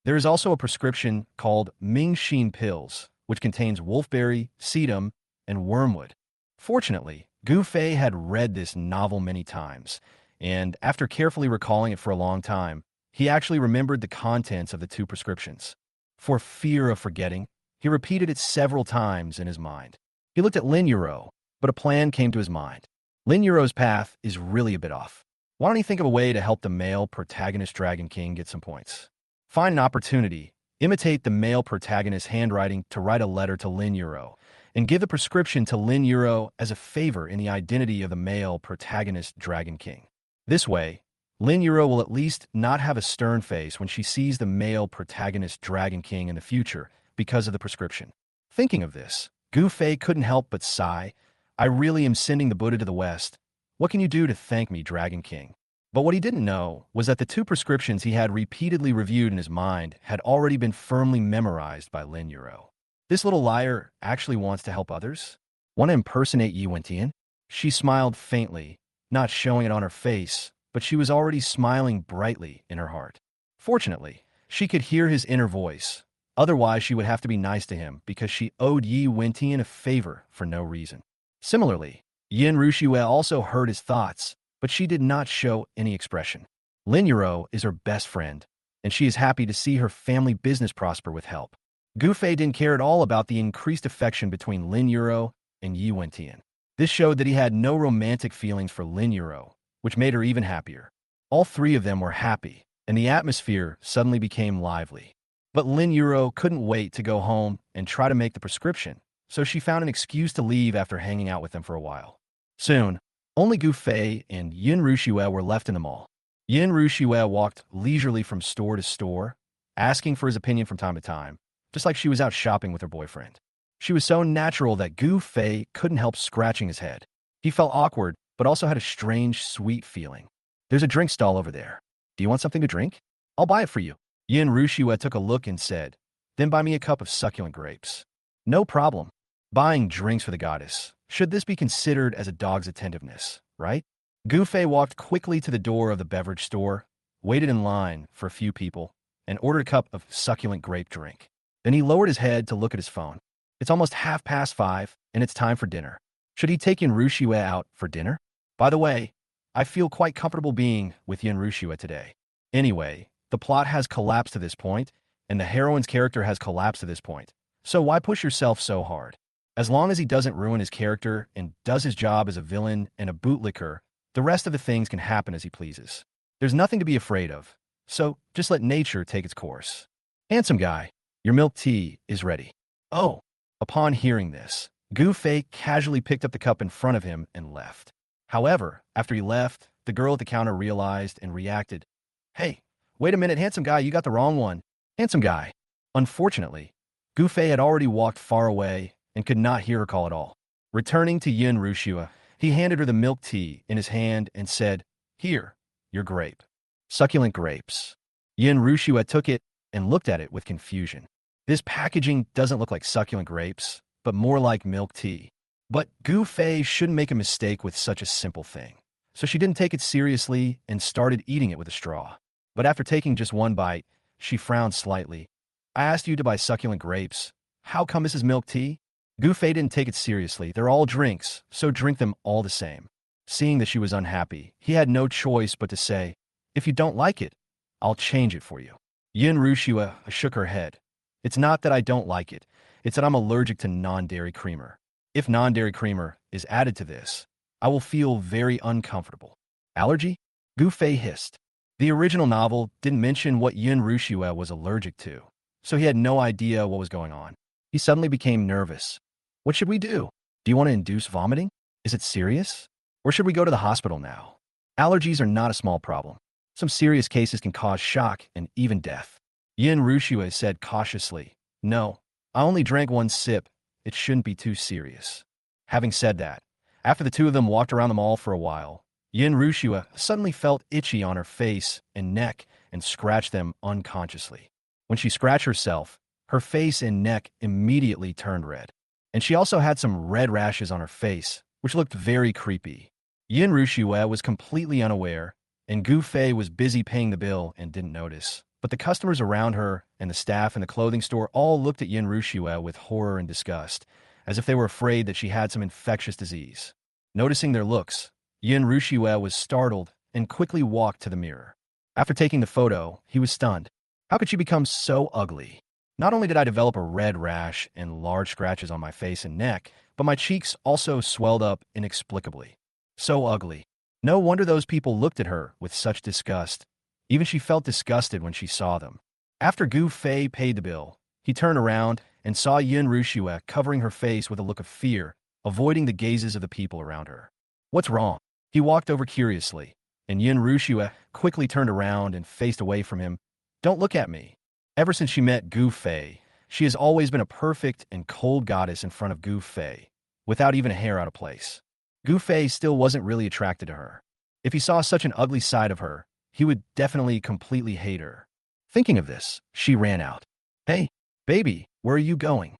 There is also a prescription called Mingxin pills, which contains wolfberry, sedum, and wormwood. Fortunately, Gu Fei had read this novel many times, and after carefully recalling it for a long time, he actually remembered the contents of the two prescriptions. For fear of forgetting, he repeated it several times in his mind. He looked at Lin Yuro, but a plan came to his mind. Lin Yuro's path is really a bit off. Why don't he think of a way to help the male protagonist Dragon King get some points? Find an opportunity, imitate the male protagonist's handwriting to write a letter to Lin Yuro, and give the prescription to Lin Yuro as a favor in the identity of the male protagonist Dragon King. This way, Lin Yuro will at least not have a stern face when she sees the male protagonist Dragon King in the future because of the prescription. Thinking of this, Gu Fei couldn't help but sigh. I really am sending the Buddha to the West. What can you do to thank me, Dragon King? But what he didn't know was that the two prescriptions he had repeatedly reviewed in his mind had already been firmly memorized by Lin Yuro. This little liar actually wants to help others? Want to impersonate Yi Wentian? She smiled faintly, not showing it on her face, but she was already smiling brightly in her heart. Fortunately, she could hear his inner voice. Otherwise, she would have to be nice to him because she owed Yi Wentian a favor for no reason. Similarly, Yin Rushue also heard his thoughts, but she did not show any expression. Lin Yuro is her best friend, and she is happy to see her family business prosper with help. Gu Fei didn't care at all about the increased affection between Lin Yuro and Yi Wentian. This showed that he had no romantic feelings for Lin Yuro, which made her even happier. All three of them were happy, and the atmosphere suddenly became lively. But Lin Yuro couldn't wait to go home and try to make the prescription, so she found an excuse to leave after hanging out with them for a while. Soon, only Gu Fei and Yin Rushue were left in the mall. Yin Rushue walked leisurely from store to store, asking for his opinion from time to time, just like she was out shopping with her boyfriend. She was so natural that Gu Fei couldn't help scratching his head. He felt awkward, but also had a strange, sweet feeling. There's a drink stall over there. Do you want something to drink? I'll buy it for you. Yin Rushue took a look and said, then buy me a cup of succulent grapes. No problem. Buying drinks for the goddess. Should this be considered as a dog's attentiveness, right? Gu Fei walked quickly to the door of the beverage store, waited in line for a few people, and ordered a cup of succulent grape drink. Then he lowered his head to look at his phone. It's almost 5:30, and it's time for dinner. Should he take Yin Rushue out for dinner? By the way, I feel quite comfortable being with Yin Rushue today. Anyway, the plot has collapsed to this point, and the heroine's character has collapsed to this point. So why push yourself so hard? As long as he doesn't ruin his character and does his job as a villain and a bootlicker, the rest of the things can happen as he pleases. There's nothing to be afraid of, so just let nature take its course. Handsome guy, your milk tea is ready. Oh, upon hearing this, Gu Fei casually picked up the cup in front of him and left. However, after he left, the girl at the counter realized and reacted, Hey, wait a minute, handsome guy, you got the wrong one. Handsome guy. Unfortunately, Gu Fei had already walked far away and could not hear her call at all. Returning to Yin Rushue, he handed her the milk tea in his hand and said, Here, your grape. Succulent grapes. Yin Rushue took it and looked at it with confusion. This packaging doesn't look like succulent grapes, but more like milk tea. But Gu Fei shouldn't make a mistake with such a simple thing. So she didn't take it seriously and started eating it with a straw. But after taking just one bite, she frowned slightly. I asked you to buy succulent grapes. How come this is milk tea? Gu Fei didn't take it seriously. They're all drinks, so drink them all the same. Seeing that she was unhappy, he had no choice but to say, If you don't like it, I'll change it for you. Yin Rushue shook her head. It's not that I don't like it. It's that I'm allergic to non-dairy creamer. If non-dairy creamer is added to this, I will feel very uncomfortable. Allergy? Gu Fei hissed. The original novel didn't mention what Yin Rushue was allergic to, so he had no idea what was going on. He suddenly became nervous. What should we do? Do you want to induce vomiting? Is it serious? Or should we go to the hospital now? Allergies are not a small problem. Some serious cases can cause shock and even death. Yin Rushue said cautiously, No, I only drank one sip. It shouldn't be too serious. Having said that, after the two of them walked around the mall for a while, Yin Rushue suddenly felt itchy on her face and neck and scratched them unconsciously. When she scratched herself, her face and neck immediately turned red. And she also had some red rashes on her face, which looked very creepy. Yin Rushue was completely unaware, and Gu Fei was busy paying the bill and didn't notice. But the customers around her and the staff in the clothing store all looked at Yin Rushue with horror and disgust, as if they were afraid that she had some infectious disease. Noticing their looks, Yin Rushue was startled and quickly walked to the mirror. After taking the photo, he was stunned. How could she become so ugly? Not only did I develop a red rash and large scratches on my face and neck, but my cheeks also swelled up inexplicably. So ugly. No wonder those people looked at her with such disgust. Even she felt disgusted when she saw them. After Gu Fei paid the bill, he turned around and saw Yin Rushue covering her face with a look of fear, avoiding the gazes of the people around her. What's wrong? He walked over curiously, and Yin Rushue quickly turned around and faced away from him. Don't look at me. Ever since she met Gu Fei, she has always been a perfect and cold goddess in front of Gu Fei, without even a hair out of place. Gu Fei still wasn't really attracted to her. If he saw such an ugly side of her, he would definitely completely hate her. Thinking of this, she ran out. Hey, baby, where are you going?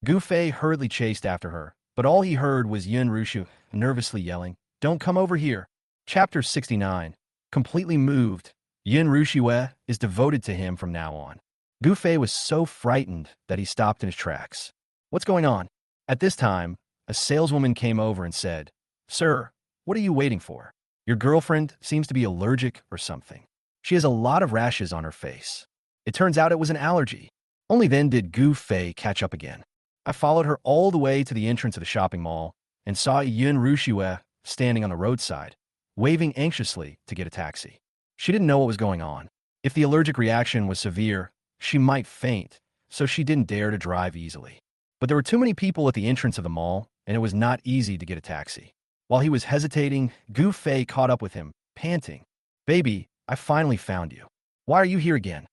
Gu Fei hurriedly chased after her, but all he heard was Yin Rushue nervously yelling, Don't come over here. Chapter 69. Completely moved, Yin Rushue is devoted to him from now on. Gu Fei was so frightened that he stopped in his tracks. What's going on? At this time, a saleswoman came over and said, Sir, what are you waiting for? Your girlfriend seems to be allergic or something. She has a lot of rashes on her face. It turns out it was an allergy. Only then did Gu Fei catch up again. I followed her all the way to the entrance of the shopping mall and saw Yin Rushue standing on the roadside, waving anxiously to get a taxi. She didn't know what was going on. If the allergic reaction was severe, she might faint, so she didn't dare to drive easily. But there were too many people at the entrance of the mall, and it was not easy to get a taxi. While he was hesitating, Gu Fei caught up with him, panting. Baby, I finally found you. Why are you here again?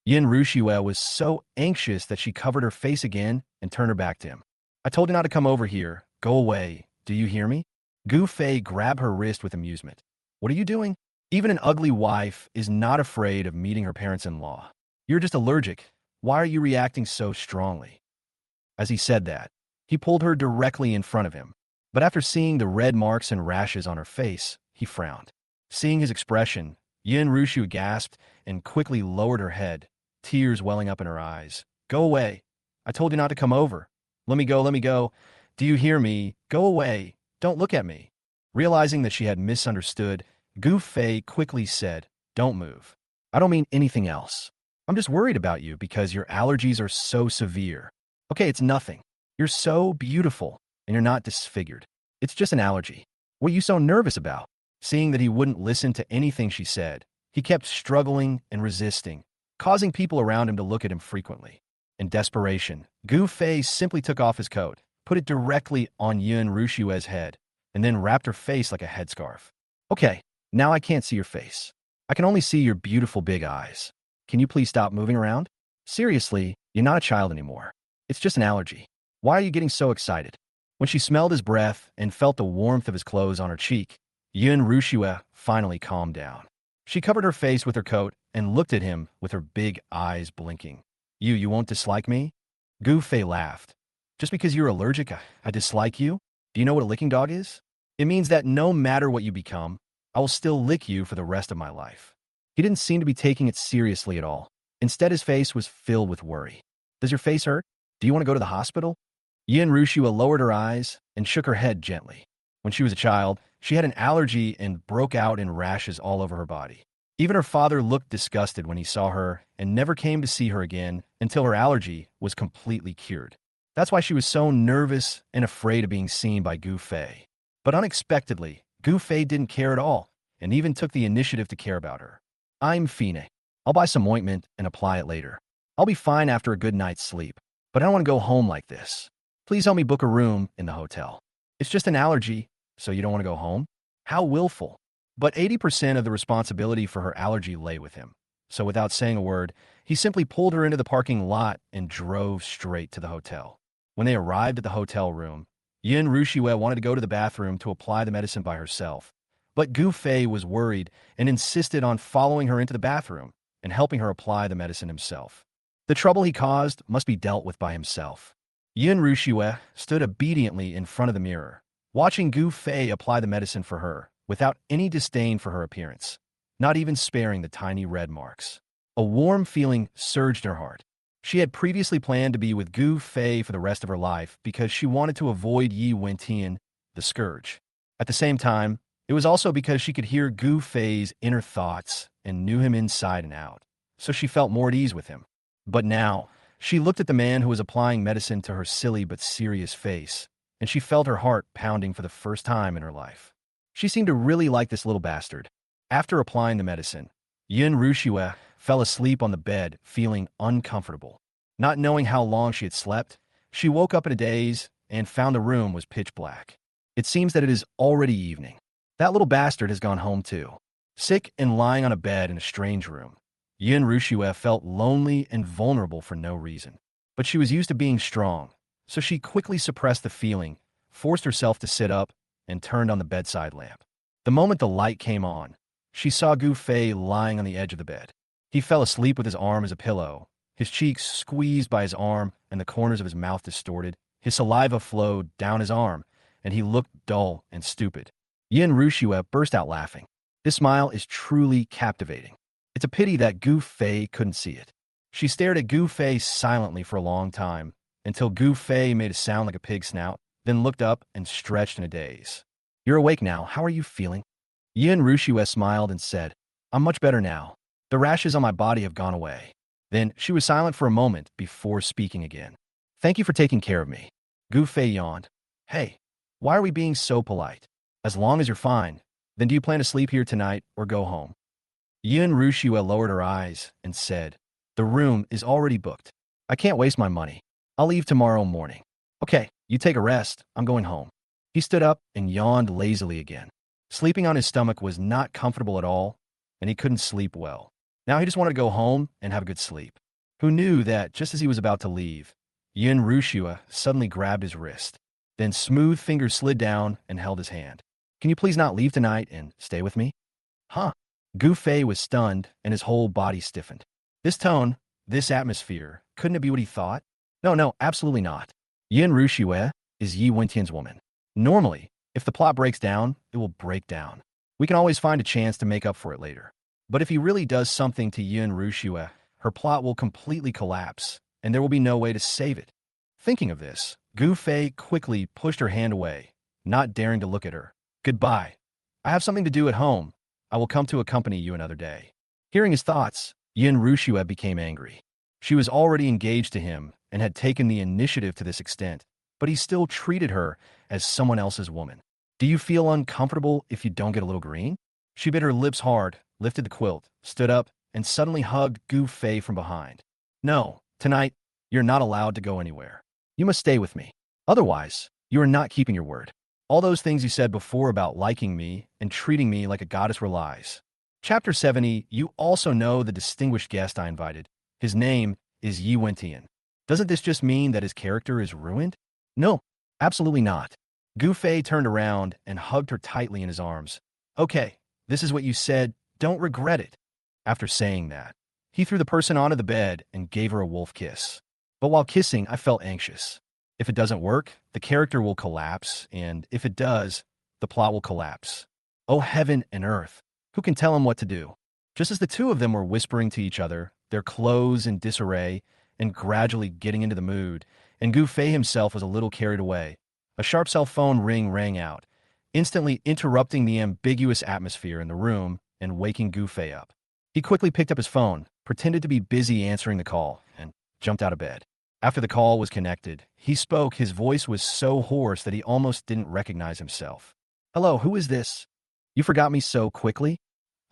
Yin Rushue was so anxious that she covered her face again and turned her back to him. I told you not to come over here. Go away. Do you hear me? Gu Fei grabbed her wrist with amusement. What are you doing? Even an ugly wife is not afraid of meeting her parents-in-law. You're just allergic. Why are you reacting so strongly? As he said that, he pulled her directly in front of him. But after seeing the red marks and rashes on her face, he frowned. Seeing his expression, Yin Rushue gasped and quickly lowered her head, tears welling up in her eyes. Go away. I told you not to come over. Let me go, let me go. Do you hear me? Go away. Don't look at me. Realizing that she had misunderstood, Gu Fei quickly said, Don't move. I don't mean anything else. I'm just worried about you because your allergies are so severe. Okay, it's nothing. You're so beautiful, and you're not disfigured. It's just an allergy. What are you so nervous about? Seeing that he wouldn't listen to anything she said, he kept struggling and resisting, causing people around him to look at him frequently. In desperation, Gu Fei simply took off his coat, put it directly on Yin Rushue's head, and then wrapped her face like a headscarf. Okay, now I can't see your face. I can only see your beautiful big eyes. Can you please stop moving around? Seriously, you're not a child anymore. It's just an allergy. Why are you getting so excited? When she smelled his breath and felt the warmth of his clothes on her cheek, Yin Rushue finally calmed down. She covered her face with her coat and looked at him with her big eyes blinking. You won't dislike me? Gu Fei laughed. Just because you're allergic, I dislike you? Do you know what a licking dog is? It means that no matter what you become, I will still lick you for the rest of my life. He didn't seem to be taking it seriously at all. Instead, his face was filled with worry. Does your face hurt? Do you want to go to the hospital? Yin Rushue lowered her eyes and shook her head gently. When she was a child, she had an allergy and broke out in rashes all over her body. Even her father looked disgusted when he saw her and never came to see her again until her allergy was completely cured. That's why she was so nervous and afraid of being seen by Gu Fei. But unexpectedly, Gu Fei didn't care at all and even took the initiative to care about her. I'm Fine. I'll buy some ointment and apply it later. I'll be fine after a good night's sleep, but I don't want to go home like this. Please help me book a room in the hotel. It's just an allergy, so you don't want to go home? How willful. But 80% of the responsibility for her allergy lay with him. So without saying a word, he simply pulled her into the parking lot and drove straight to the hotel. When they arrived at the hotel room, Yin Rushue wanted to go to the bathroom to apply the medicine by herself. But Gu Fei was worried and insisted on following her into the bathroom and helping her apply the medicine himself. The trouble he caused must be dealt with by himself. Yin Rushue stood obediently in front of the mirror, watching Gu Fei apply the medicine for her, without any disdain for her appearance, not even sparing the tiny red marks. A warm feeling surged in her heart. She had previously planned to be with Gu Fei for the rest of her life because she wanted to avoid Yi Wentian, the scourge. At the same time, it was also because she could hear Gu Fei's inner thoughts and knew him inside and out, so she felt more at ease with him. But now, she looked at the man who was applying medicine to her silly but serious face, and she felt her heart pounding for the first time in her life. She seemed to really like this little bastard. After applying the medicine, Yin Rushue fell asleep on the bed, feeling uncomfortable. Not knowing how long she had slept, she woke up in a daze and found the room was pitch black. It seems that it is already evening. That little bastard has gone home too. Sick and lying on a bed in a strange room, Yin Rushue felt lonely and vulnerable for no reason. But she was used to being strong, so she quickly suppressed the feeling, forced herself to sit up, and turned on the bedside lamp. The moment the light came on, she saw Gu Fei lying on the edge of the bed. He fell asleep with his arm as a pillow, his cheeks squeezed by his arm and the corners of his mouth distorted. His saliva flowed down his arm, and he looked dull and stupid. Yin Rushue burst out laughing. This smile is truly captivating. It's a pity that Gu Fei couldn't see it. She stared at Gu Fei silently for a long time, until Gu Fei made a sound like a pig's snout, then looked up and stretched in a daze. You're awake now. How are you feeling? Yin Rushue smiled and said, I'm much better now. The rashes on my body have gone away. Then she was silent for a moment before speaking again. Thank you for taking care of me. Gu Fei yawned. Hey, why are we being so polite? As long as you're fine, then do you plan to sleep here tonight or go home? Yin Rushue lowered her eyes and said, the room is already booked. I can't waste my money. I'll leave tomorrow morning. Okay, you take a rest. I'm going home. He stood up and yawned lazily again. Sleeping on his stomach was not comfortable at all, and he couldn't sleep well. Now he just wanted to go home and have a good sleep. Who knew that just as he was about to leave, Yin Rushue suddenly grabbed his wrist. Then smooth fingers slid down and held his hand. Can you please not leave tonight and stay with me? Huh? Gu Fei was stunned and his whole body stiffened. This tone, this atmosphere, couldn't it be what he thought? No, absolutely not. Yin Rushue is Yi Wentian's woman. Normally, if the plot breaks down, it will break down. We can always find a chance to make up for it later. But if he really does something to Yin Rushue, her plot will completely collapse, and there will be no way to save it. Thinking of this, Gu Fei quickly pushed her hand away, not daring to look at her. Goodbye. I have something to do at home. I will come to accompany you another day. Hearing his thoughts, Yin Rushue became angry. She was already engaged to him and had taken the initiative to this extent, but he still treated her as someone else's woman. Do you feel uncomfortable if you don't get a little green? She bit her lips hard, lifted the quilt, stood up, and suddenly hugged Gu Fei from behind. No, tonight, you're not allowed to go anywhere. You must stay with me. Otherwise, you are not keeping your word. All those things you said before about liking me and treating me like a goddess were lies. Chapter 70, you also know the distinguished guest I invited. His name is Yi Wentian. Doesn't this just mean that his character is ruined? No, absolutely not. Gu Fei turned around and hugged her tightly in his arms. Okay, this is what you said. Don't regret it. After saying that, he threw the person onto the bed and gave her a wolf kiss. But while kissing, I felt anxious. If it doesn't work, the character will collapse, and if it does, the plot will collapse. Oh, heaven and earth, who can tell him what to do? Just as the two of them were whispering to each other, their clothes in disarray, and gradually getting into the mood, and Gu Fei himself was a little carried away, a sharp cell phone ring rang out, instantly interrupting the ambiguous atmosphere in the room and waking Gu Fei up. He quickly picked up his phone, pretended to be busy answering the call, and jumped out of bed. After the call was connected, he spoke. His voice was so hoarse that he almost didn't recognize himself. Hello, who is this? You forgot me so quickly?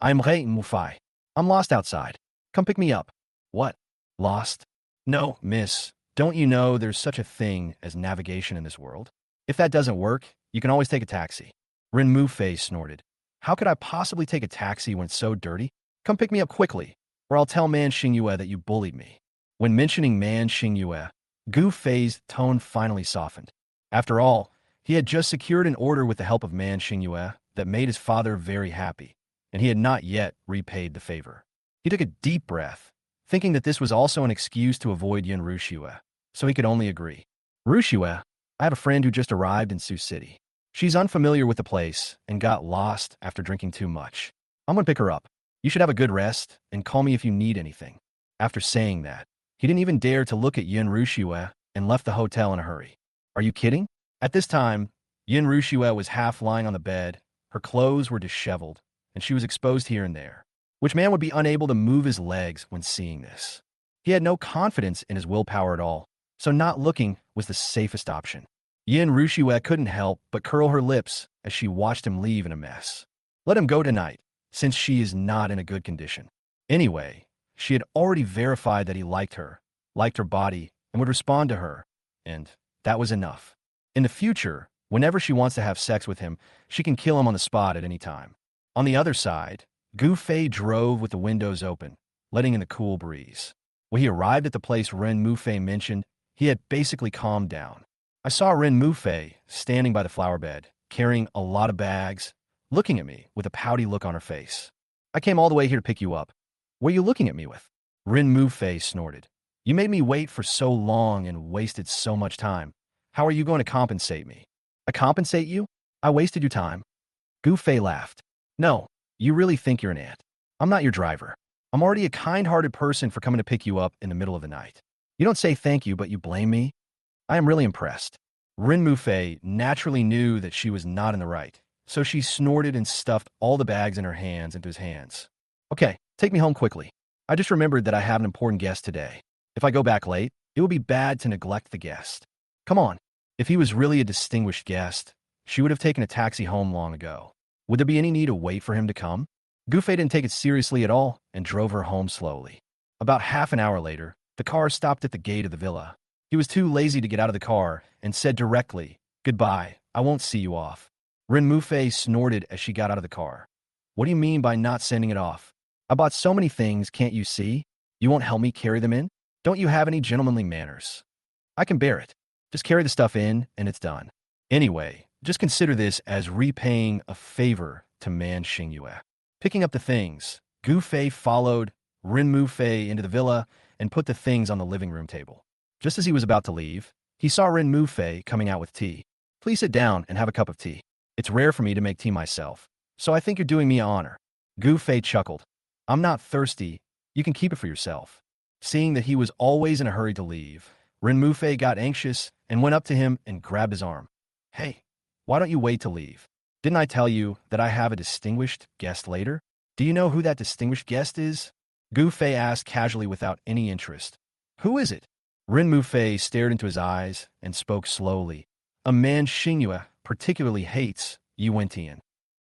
I'm Rei Mufai. I'm lost outside. Come pick me up. What? Lost? No, miss. Don't you know there's such a thing as navigation in this world? If that doesn't work, you can always take a taxi. Rin Mufei snorted. How could I possibly take a taxi when it's so dirty? Come pick me up quickly, or I'll tell Man Xingyue that you bullied me. When mentioning Man Xingyue, Gu Fei's tone finally softened. After all, he had just secured an order with the help of Man Xingyue that made his father very happy, and he had not yet repaid the favor. He took a deep breath, thinking that this was also an excuse to avoid Yin Rushue, so he could only agree. Rushue, I have a friend who just arrived in Sioux City. She's unfamiliar with the place and got lost after drinking too much. I'm going to pick her up. You should have a good rest and call me if you need anything. After saying that, he didn't even dare to look at Yin Rushue and left the hotel in a hurry. Are you kidding? At this time, Yin Rushue was half lying on the bed, her clothes were disheveled, and she was exposed here and there. Which man would be unable to move his legs when seeing this? He had no confidence in his willpower at all, so not looking was the safest option. Yin Rushue couldn't help but curl her lips as she watched him leave in a mess. Let him go tonight, since she is not in a good condition. Anyway, she had already verified that he liked her body, and would respond to her, and that was enough. In the future, whenever she wants to have sex with him, she can kill him on the spot at any time. On the other side, Gu Fei drove with the windows open, letting in the cool breeze. When he arrived at the place Ren Mufei mentioned, he had basically calmed down. I saw Ren Mufei standing by the flower bed, carrying a lot of bags, looking at me with a pouty look on her face. I came all the way here to pick you up. What are you looking at me with? Ren Mufei snorted. You made me wait for so long and wasted so much time. How are you going to compensate me? I compensate you? I wasted your time. Gu Fei laughed. No, you really think you're an ant. I'm not your driver. I'm already a kind-hearted person for coming to pick you up in the middle of the night. You don't say thank you, but you blame me? I am really impressed. Ren Mufei naturally knew that she was not in the right, so she snorted and stuffed all the bags in her hands into his hands. Okay, take me home quickly. I just remembered that I have an important guest today. If I go back late, it would be bad to neglect the guest. Come on. If he was really a distinguished guest, she would have taken a taxi home long ago. Would there be any need to wait for him to come? Gu Fei didn't take it seriously at all and drove her home slowly. About half an hour later, the car stopped at the gate of the villa. He was too lazy to get out of the car and said directly, "Goodbye, I won't see you off." Ren Mufei snorted as she got out of the car. What do you mean by not sending it off? I bought so many things, can't you see? You won't help me carry them in? Don't you have any gentlemanly manners? I can bear it. Just carry the stuff in and it's done. Anyway, just consider this as repaying a favor to Man Xingyue. Picking up the things, Gu Fei followed Ren Mufei into the villa and put the things on the living room table. Just as he was about to leave, he saw Ren Mufei coming out with tea. Please sit down and have a cup of tea. It's rare for me to make tea myself, so I think you're doing me an honor. Gu Fei chuckled. I'm not thirsty. You can keep it for yourself. Seeing that he was always in a hurry to leave, Ren Mufei got anxious and went up to him and grabbed his arm. Hey, why don't you wait to leave? Didn't I tell you that I have a distinguished guest later? Do you know who that distinguished guest is? Gu Fei asked casually without any interest. Who is it? Ren Mufei stared into his eyes and spoke slowly. A man Xingyue particularly hates Yi Wentian.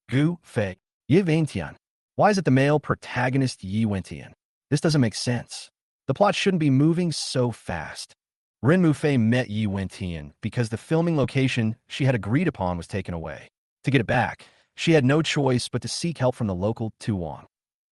Gu Fei. Yi Wentian. Why is it the male protagonist Yi Wentian? This doesn't make sense. The plot shouldn't be moving so fast. Ren Mufei met Yi Wentian because the filming location she had agreed upon was taken away. To get it back, she had no choice but to seek help from the local Tu Wang.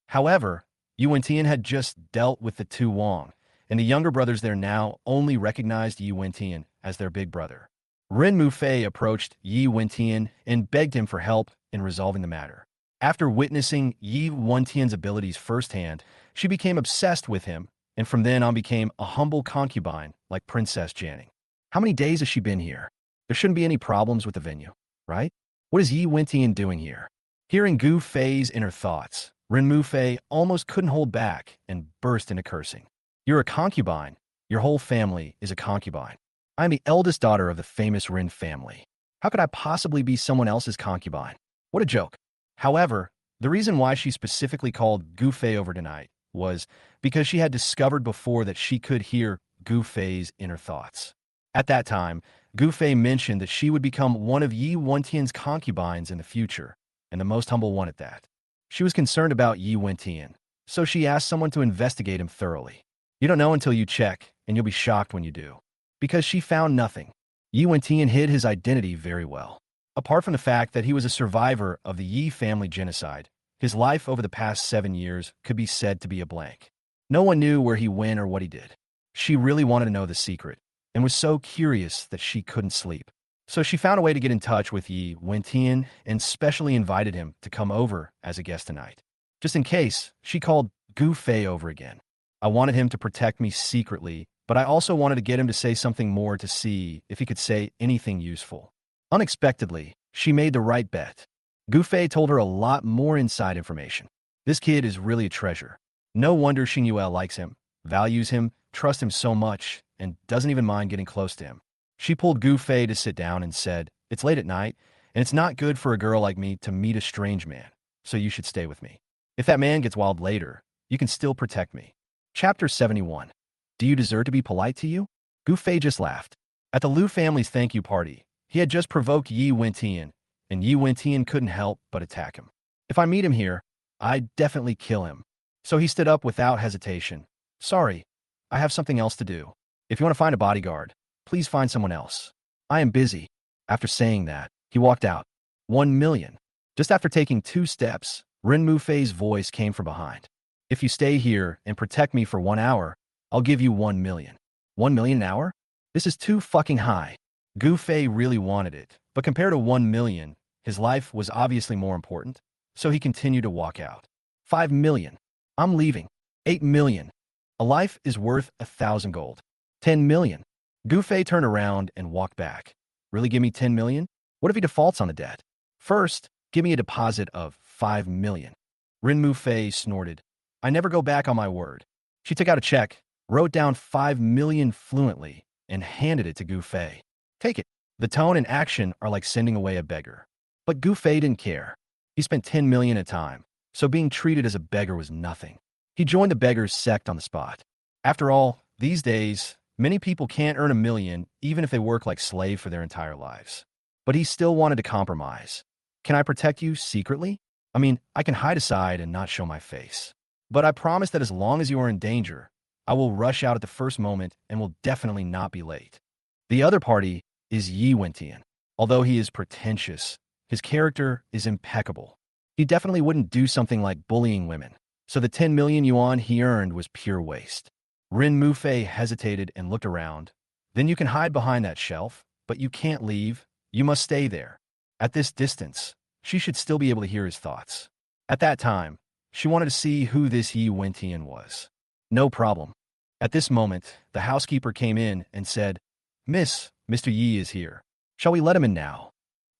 However, Yi Wentian had just dealt with the Tu Wang, and the younger brothers there now only recognized Yi Wentian as their big brother. Ren Mufei approached Yi Wentian and begged him for help in resolving the matter. After witnessing Yi Wentian's abilities firsthand, she became obsessed with him, and from then on became a humble concubine like Princess Janning. How many days has she been here? There shouldn't be any problems with the venue, right? What is Yi Wentian doing here? Hearing Gu Fei's inner thoughts, Ren Mufei almost couldn't hold back and burst into cursing. You're a concubine. Your whole family is a concubine. I am the eldest daughter of the famous Ren family. How could I possibly be someone else's concubine? What a joke. However, the reason why she specifically called Gu Fei over tonight was because she had discovered before that she could hear Gu Fei's inner thoughts. At that time, Gu Fei mentioned that she would become one of Yi Wentian's concubines in the future, and the most humble one at that. She was concerned about Yi Wentian, so she asked someone to investigate him thoroughly. You don't know until you check, and you'll be shocked when you do. Because she found nothing. Yi Wentian hid his identity very well. Apart from the fact that he was a survivor of the Yi family genocide, his life over the past 7 years could be said to be a blank. No one knew where he went or what he did. She really wanted to know the secret, and was so curious that she couldn't sleep. So she found a way to get in touch with Yi Wentian and specially invited him to come over as a guest tonight. Just in case, she called Gu Fei over again. I wanted him to protect me secretly, but I also wanted to get him to say something more to see if he could say anything useful. Unexpectedly, she made the right bet. Gu Fei told her a lot more inside information. This kid is really a treasure. No wonder Xingyue likes him, values him, trusts him so much, and doesn't even mind getting close to him. She pulled Gu Fei to sit down and said, It's late at night, and it's not good for a girl like me to meet a strange man, so you should stay with me. If that man gets wild later, you can still protect me. Chapter 71. Do you deserve to be polite to you? Gu Fei just laughed. At the Liu family's thank you party, he had just provoked Yi Wentian, and Yi Wentian couldn't help but attack him. If I meet him here, I'd definitely kill him. So he stood up without hesitation. Sorry, I have something else to do. If you want to find a bodyguard, please find someone else. I am busy. After saying that, he walked out. 1 million. Just after taking 2 steps, Ren Mufei's voice came from behind. If you stay here and protect me for 1 hour, I'll give you 1 million. 1 million an hour? This is too fucking high. Gu Fei really wanted it, but compared to 1 million, his life was obviously more important, so he continued to walk out. 5 million. I'm leaving. 8 million. A life is worth 1,000 gold. 10 million. Gu Fei turned around and walked back. Really give me 10 million? What if he defaults on the debt? First, give me a deposit of 5 million. Ren Mufei snorted. I never go back on my word. She took out a check, wrote down 5 million fluently, and handed it to Gu Fei. Take it. The tone and action are like sending away a beggar. But Gu Fei didn't care. He spent 10 million at a time, so being treated as a beggar was nothing. He joined the beggars sect on the spot. After all, these days, many people can't earn 1 million even if they work like slaves for their entire lives. But he still wanted to compromise. Can I protect you secretly? I mean, I can hide aside and not show my face. But I promise that as long as you are in danger, I will rush out at the first moment and will definitely not be late. The other party is Yi Wentian. Although he is pretentious, his character is impeccable. He definitely wouldn't do something like bullying women, so the 10 million yuan he earned was pure waste. Ren Mufei hesitated and looked around. Then you can hide behind that shelf, but you can't leave. You must stay there. At this distance, she should still be able to hear his thoughts. At that time, she wanted to see who this Yi Wentian was. No problem. At this moment, the housekeeper came in and said, Mr. Yi is here. Shall we let him in now?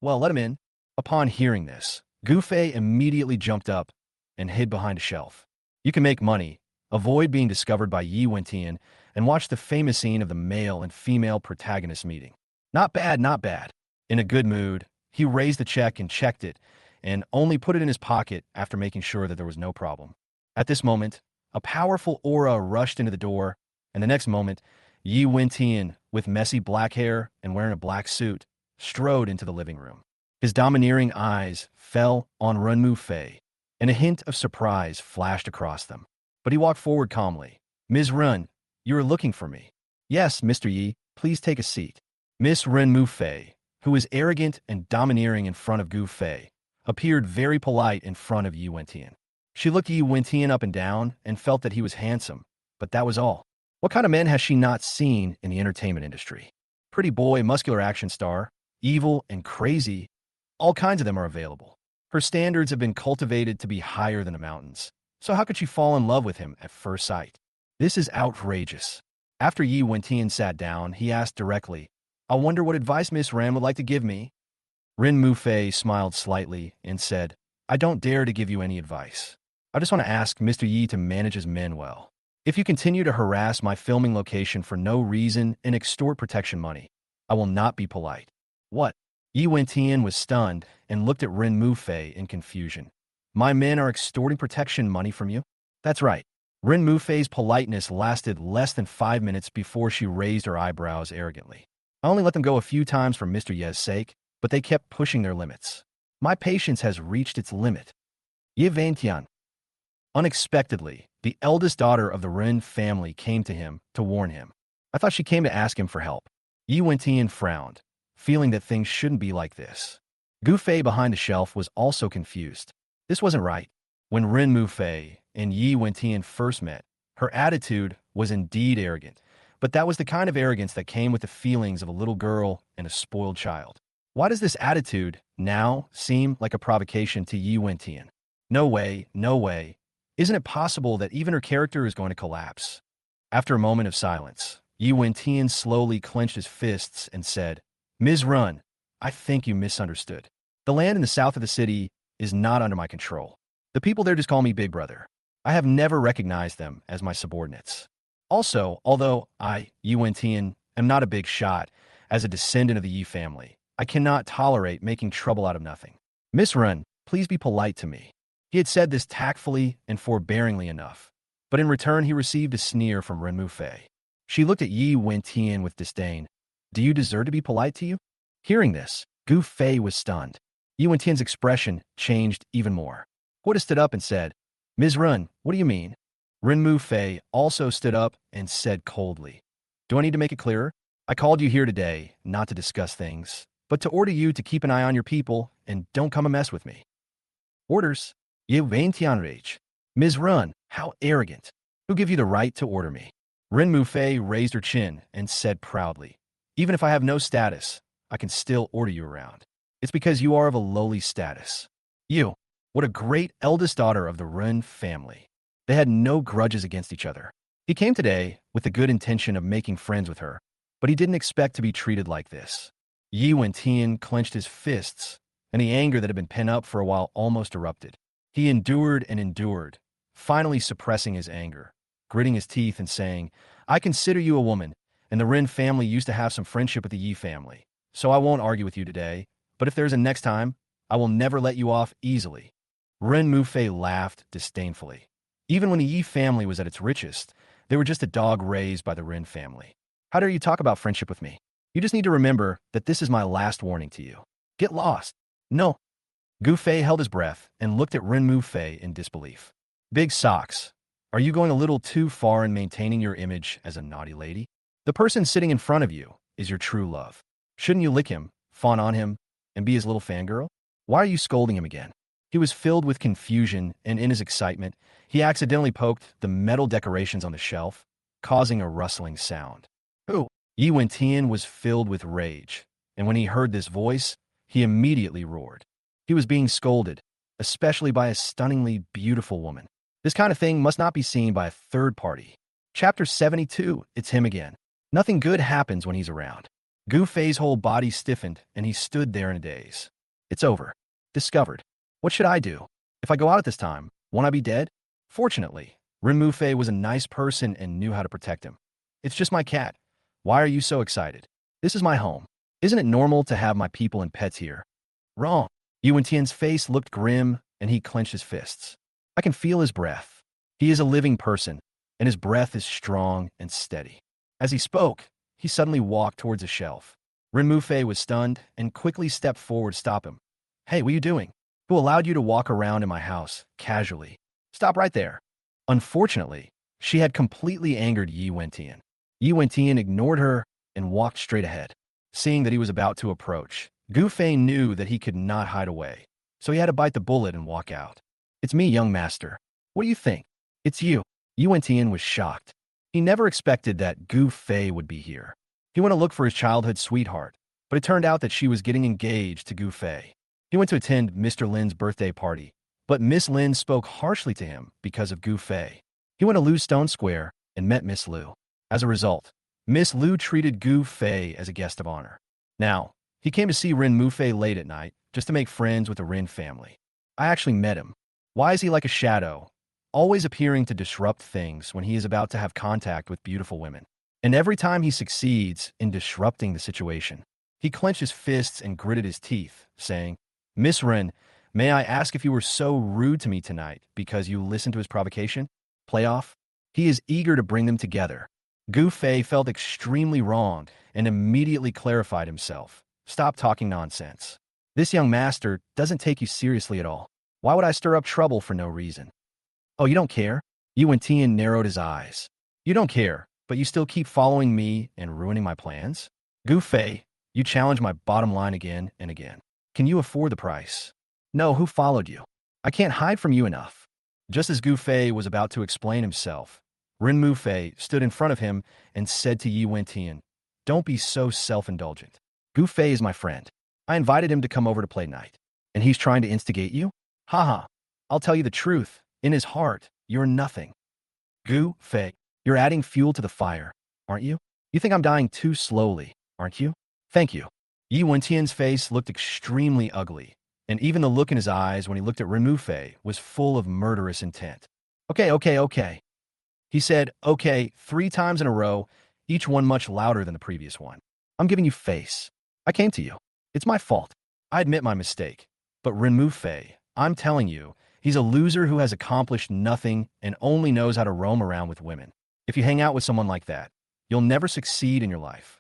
Well, let him in. Upon hearing this, Gu Fei immediately jumped up and hid behind a shelf. You can make money, avoid being discovered by Yi Wentian, and watch the famous scene of the male and female protagonist meeting. Not bad, not bad. In a good mood, he raised the check and checked it, and only put it in his pocket after making sure that there was no problem. At this moment, a powerful aura rushed into the door, and the next moment, Yi Wentian, with messy black hair and wearing a black suit, strode into the living room. His domineering eyes fell on Ren Mufei, and a hint of surprise flashed across them. But he walked forward calmly. Ms. Ren, you are looking for me. Yes, Mr. Yi, please take a seat. Miss Ren Mufei, who was arrogant and domineering in front of Gu Fei, appeared very polite in front of Yi Wentian. She looked Yi Wentian up and down and felt that he was handsome, but that was all. What kind of men has she not seen in the entertainment industry? Pretty boy, muscular action star, evil and crazy, all kinds of them are available. Her standards have been cultivated to be higher than the mountains, so how could she fall in love with him at first sight? This is outrageous. After Yi Wentian sat down, he asked directly, I wonder what advice Miss Ren would like to give me? Ren Mufei smiled slightly and said, I don't dare to give you any advice. I just want to ask Mr. Yi to manage his men well. If you continue to harass my filming location for no reason and extort protection money, I will not be polite. What? Yi Wentian was stunned and looked at Ren Mufei in confusion. My men are extorting protection money from you? That's right. Ren Mufei's politeness lasted less than 5 minutes before she raised her eyebrows arrogantly. I only let them go a few times for Mr. Ye's sake, but they kept pushing their limits. My patience has reached its limit. Yi Wentian. Unexpectedly, the eldest daughter of the Ren family came to him to warn him. I thought she came to ask him for help. Yi Wentian frowned, feeling that things shouldn't be like this. Gu Fei behind the shelf was also confused. This wasn't right. When Ren Mufei and Yi Wentian first met, her attitude was indeed arrogant, but that was the kind of arrogance that came with the feelings of a little girl and a spoiled child. Why does this attitude now seem like a provocation to Yi Wentian? No way, no way. Isn't it possible that even her character is going to collapse? After a moment of silence, Yi Wentian slowly clenched his fists and said, Ms. Run, I think you misunderstood. The land in the south of the city is not under my control. The people there just call me Big Brother. I have never recognized them as my subordinates. Also, although I, Yi Wentian, am not a big shot, as a descendant of the Yi family, I cannot tolerate making trouble out of nothing. Miss Run, please be polite to me. He had said this tactfully and forbearingly enough, but in return he received a sneer from Renmu Fei. She looked at Yi Wentian with disdain. Do you deserve to be polite to you? Hearing this, Gu Fei was stunned. Yi Wentian's expression changed even more. Huda stood up and said, Ms. Run, what do you mean? Renmu Fei also stood up and said coldly, Do I need to make it clearer? I called you here today not to discuss things, but to order you to keep an eye on your people and don't come a mess with me. Orders? Ye Wentian rage. Ms. Run, how arrogant. Who give you the right to order me? Renmu Fei raised her chin and said proudly, Even if I have no status, I can still order you around. It's because you are of a lowly status. You, what a great eldest daughter of the Run family. They had no grudges against each other. He came today with the good intention of making friends with her, but he didn't expect to be treated like this. Yi Wentian clenched his fists, and the anger that had been pent up for a while almost erupted. He endured and endured, finally suppressing his anger, gritting his teeth and saying, I consider you a woman, and the Ren family used to have some friendship with the Yi family, so I won't argue with you today, but if there's a next time, I will never let you off easily. Renmu Fei laughed disdainfully. Even when the Yi family was at its richest, they were just a dog raised by the Ren family. How dare you talk about friendship with me? You just need to remember that this is my last warning to you. Get lost. No. Gu Fei held his breath and looked at Renmu Fei in disbelief. Big socks. Are you going a little too far in maintaining your image as a naughty lady? The person sitting in front of you is your true love. Shouldn't you lick him, fawn on him, and be his little fangirl? Why are you scolding him again? He was filled with confusion, and in his excitement, he accidentally poked the metal decorations on the shelf, causing a rustling sound. Who? Yi Wentian was filled with rage, and when he heard this voice, he immediately roared. He was being scolded, especially by a stunningly beautiful woman. This kind of thing must not be seen by a third party. Chapter 72, it's him again. Nothing good happens when he's around. Gu Fei's whole body stiffened, and he stood there in a daze. It's over. Discovered. What should I do? If I go out at this time, won't I be dead? Fortunately, Renmu Fei was a nice person and knew how to protect him. It's just my cat. Why are you so excited? This is my home. Isn't it normal to have my people and pets here? Wrong. Yi Wentian's face looked grim, and he clenched his fists. I can feel his breath. He is a living person, and his breath is strong and steady. As he spoke, he suddenly walked towards a shelf. Renmu Fei was stunned and quickly stepped forward to stop him. Hey, what are you doing? Who allowed you to walk around in my house, casually? Stop right there. Unfortunately, she had completely angered Yi Wentian. Yi Wentian ignored her and walked straight ahead. Seeing that he was about to approach, Gu Fei knew that he could not hide away, so he had to bite the bullet and walk out. It's me, young master. What do you think? It's you. Yi Wentian was shocked. He never expected that Gu Fei would be here. He went to look for his childhood sweetheart, but it turned out that she was getting engaged to Gu Fei. He went to attend Mr. Lin's birthday party, but Miss Lin spoke harshly to him because of Gu Fei. He went to Lu's Stone Square and met Miss Lu. As a result, Miss Lu treated Gu Fei as a guest of honor. Now, he came to see Renmu Fei late at night just to make friends with the Rin family. I actually met him. Why is he like a shadow, always appearing to disrupt things when he is about to have contact with beautiful women? And every time he succeeds in disrupting the situation, he clenched his fists and gritted his teeth, saying, Miss Rin, may I ask if you were so rude to me tonight because you listened to his provocation? Playoff? He is eager to bring them together. Gu Fei felt extremely wronged and immediately clarified himself. Stop talking nonsense. This young master doesn't take you seriously at all. Why would I stir up trouble for no reason? Oh, you don't care? Yi Wentian narrowed his eyes. You don't care, but you still keep following me and ruining my plans? Gu Fei, you challenge my bottom line again and again. Can you afford the price? No, who followed you? I can't hide from you enough. Just as Gu Fei was about to explain himself, Renmu Fei stood in front of him and said to Yi Wentian, Don't be so self-indulgent. Gu Fei is my friend. I invited him to come over to play night. And he's trying to instigate you? Haha. I'll tell you the truth. In his heart, you're nothing. Gu Fei, you're adding fuel to the fire, aren't you? You think I'm dying too slowly, aren't you? Thank you. Yi Wentian's face looked extremely ugly, and even the look in his eyes when he looked at Renmu Fei was full of murderous intent. Okay. He said, okay, 3 times in a row, each one much louder than the previous one. I'm giving you face. I came to you. It's my fault. I admit my mistake. But Renmu Fei, I'm telling you, he's a loser who has accomplished nothing and only knows how to roam around with women. If you hang out with someone like that, you'll never succeed in your life."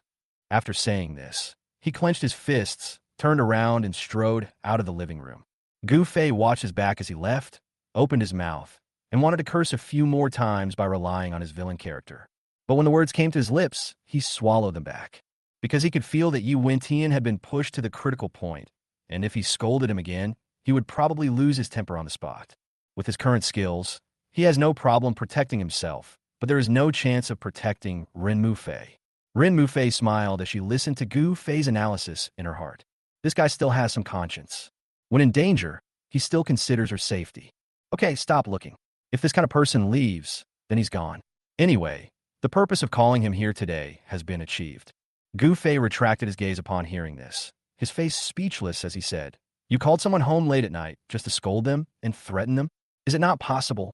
After saying this, he clenched his fists, turned around, and strode out of the living room. Gu Fei watched his back as he left, opened his mouth, and wanted to curse a few more times by relying on his villain character. But when the words came to his lips, he swallowed them back, because he could feel that Yi Wentian had been pushed to the critical point, and if he scolded him again, he would probably lose his temper on the spot. With his current skills, he has no problem protecting himself, but there is no chance of protecting Renmu Fei. Renmu Fei smiled as she listened to Gu Fei's analysis in her heart. This guy still has some conscience. When in danger, he still considers her safety. Okay, stop looking. If this kind of person leaves, then he's gone. Anyway, the purpose of calling him here today has been achieved. Gu Fei retracted his gaze upon hearing this, his face speechless as he said, "You called someone home late at night just to scold them and threaten them? Is it not possible?"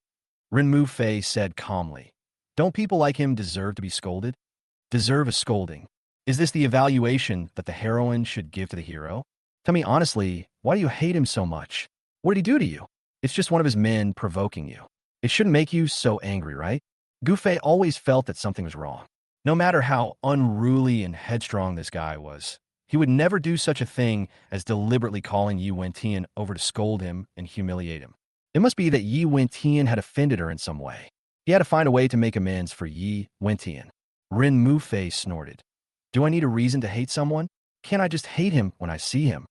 Renmu Fei said calmly, "Don't people like him deserve to be scolded? Deserve a scolding? Is this the evaluation that the heroine should give to the hero? Tell me honestly, why do you hate him so much? What did he do to you? It's just one of his men provoking you. It shouldn't make you so angry, right?" Gu Fei always felt that something was wrong. No matter how unruly and headstrong this guy was, he would never do such a thing as deliberately calling Yi Wentian over to scold him and humiliate him. It must be that Yi Wentian had offended her in some way. He had to find a way to make amends for Yi Wentian. Renmu Fei snorted. "Do I need a reason to hate someone? Can't I just hate him when I see him?"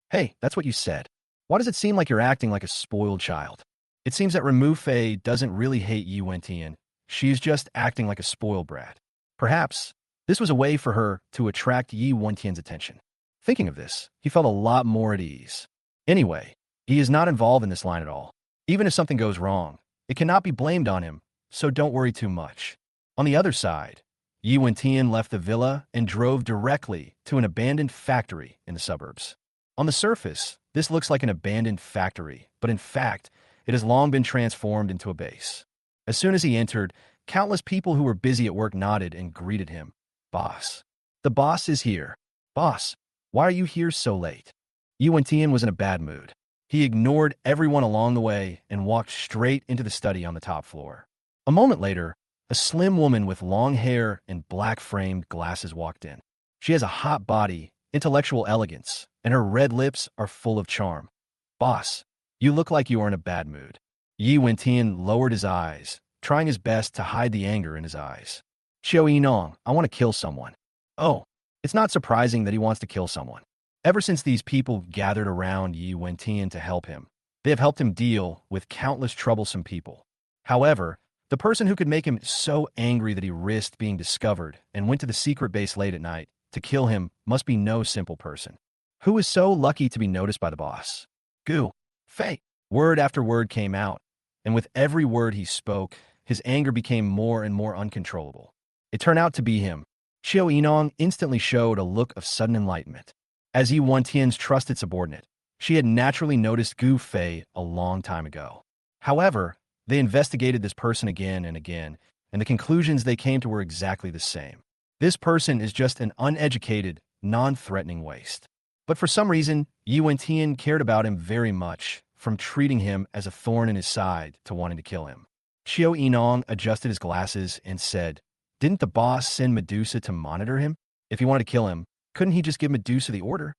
"Hey, that's what you said. Why does it seem like you're acting like a spoiled child?" It seems that Renmu Fei doesn't really hate Yi Wentian. She's just acting like a spoiled brat. Perhaps this was a way for her to attract Yi Wentian's attention. Thinking of this, he felt a lot more at ease. Anyway, he is not involved in this line at all. Even if something goes wrong, it cannot be blamed on him, so don't worry too much. On the other side, Yi Wentian left the villa and drove directly to an abandoned factory in the suburbs. On the surface, this looks like an abandoned factory, but in fact, it has long been transformed into a base. As soon as he entered, countless people who were busy at work nodded and greeted him. "Boss. The boss is here. Boss, why are you here so late?" Yi Wentian was in a bad mood. He ignored everyone along the way and walked straight into the study on the top floor. A moment later, a slim woman with long hair and black-framed glasses walked in. She has a hot body, intellectual elegance, and her red lips are full of charm. "Boss, you look like you are in a bad mood." Yi Wentian lowered his eyes, trying his best to hide the anger in his eyes. "Xiao Yinong, I want to kill someone." Oh, it's not surprising that he wants to kill someone. Ever since these people gathered around Yi Wentian to help him, they have helped him deal with countless troublesome people. However, the person who could make him so angry that he risked being discovered and went to the secret base late at night to kill him must be no simple person. Who is so lucky to be noticed by the boss? Gu Fei. Word after word came out, and with every word he spoke, his anger became more and more uncontrollable. It turned out to be him. Xiao Yinong instantly showed a look of sudden enlightenment. As Yi Wentian's trusted subordinate, she had naturally noticed Gu Fei a long time ago. However, they investigated this person again and again, and the conclusions they came to were exactly the same. This person is just an uneducated, non-threatening waste. But for some reason, Yi Wentian cared about him very much, from treating him as a thorn in his side to wanting to kill him. Xiao Yinong adjusted his glasses and said, "Didn't the boss send Medusa to monitor him? If he wanted to kill him, couldn't he just give Medusa the order?"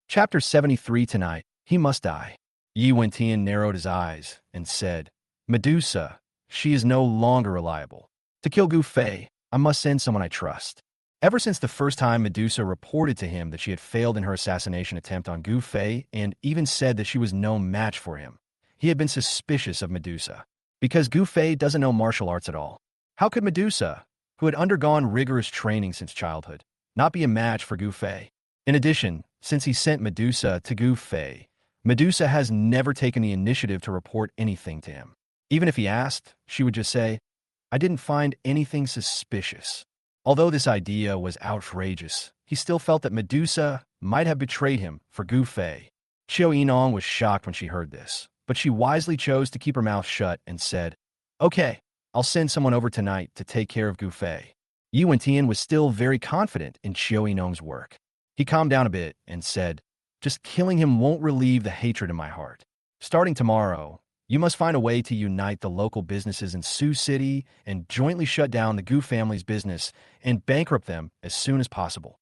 Chapter 73 tonight, he must die. Yi Wentian narrowed his eyes and said, "Medusa, she is no longer reliable. To kill Gu Fei, I must send someone I trust." Ever since the first time Medusa reported to him that she had failed in her assassination attempt on Gu Fei and even said that she was no match for him, he had been suspicious of Medusa. Because Gu Fei doesn't know martial arts at all. How could Medusa, who had undergone rigorous training since childhood, not be a match for Gu Fei? In addition, since he sent Medusa to Gu Fei, Medusa has never taken the initiative to report anything to him. Even if he asked, she would just say, "I didn't find anything suspicious." Although this idea was outrageous, he still felt that Medusa might have betrayed him for Gu Fei. Xiao Yinong was shocked when she heard this, but she wisely chose to keep her mouth shut and said, "Okay, I'll send someone over tonight to take care of Gu Fei." Yi Wentian was still very confident in Xiao Yinong's work. He calmed down a bit and said, just killing him won't relieve the hatred in my heart. Starting tomorrow, you must find a way to unite the local businesses in Sioux City and jointly shut down the Gu family's business and bankrupt them as soon as possible.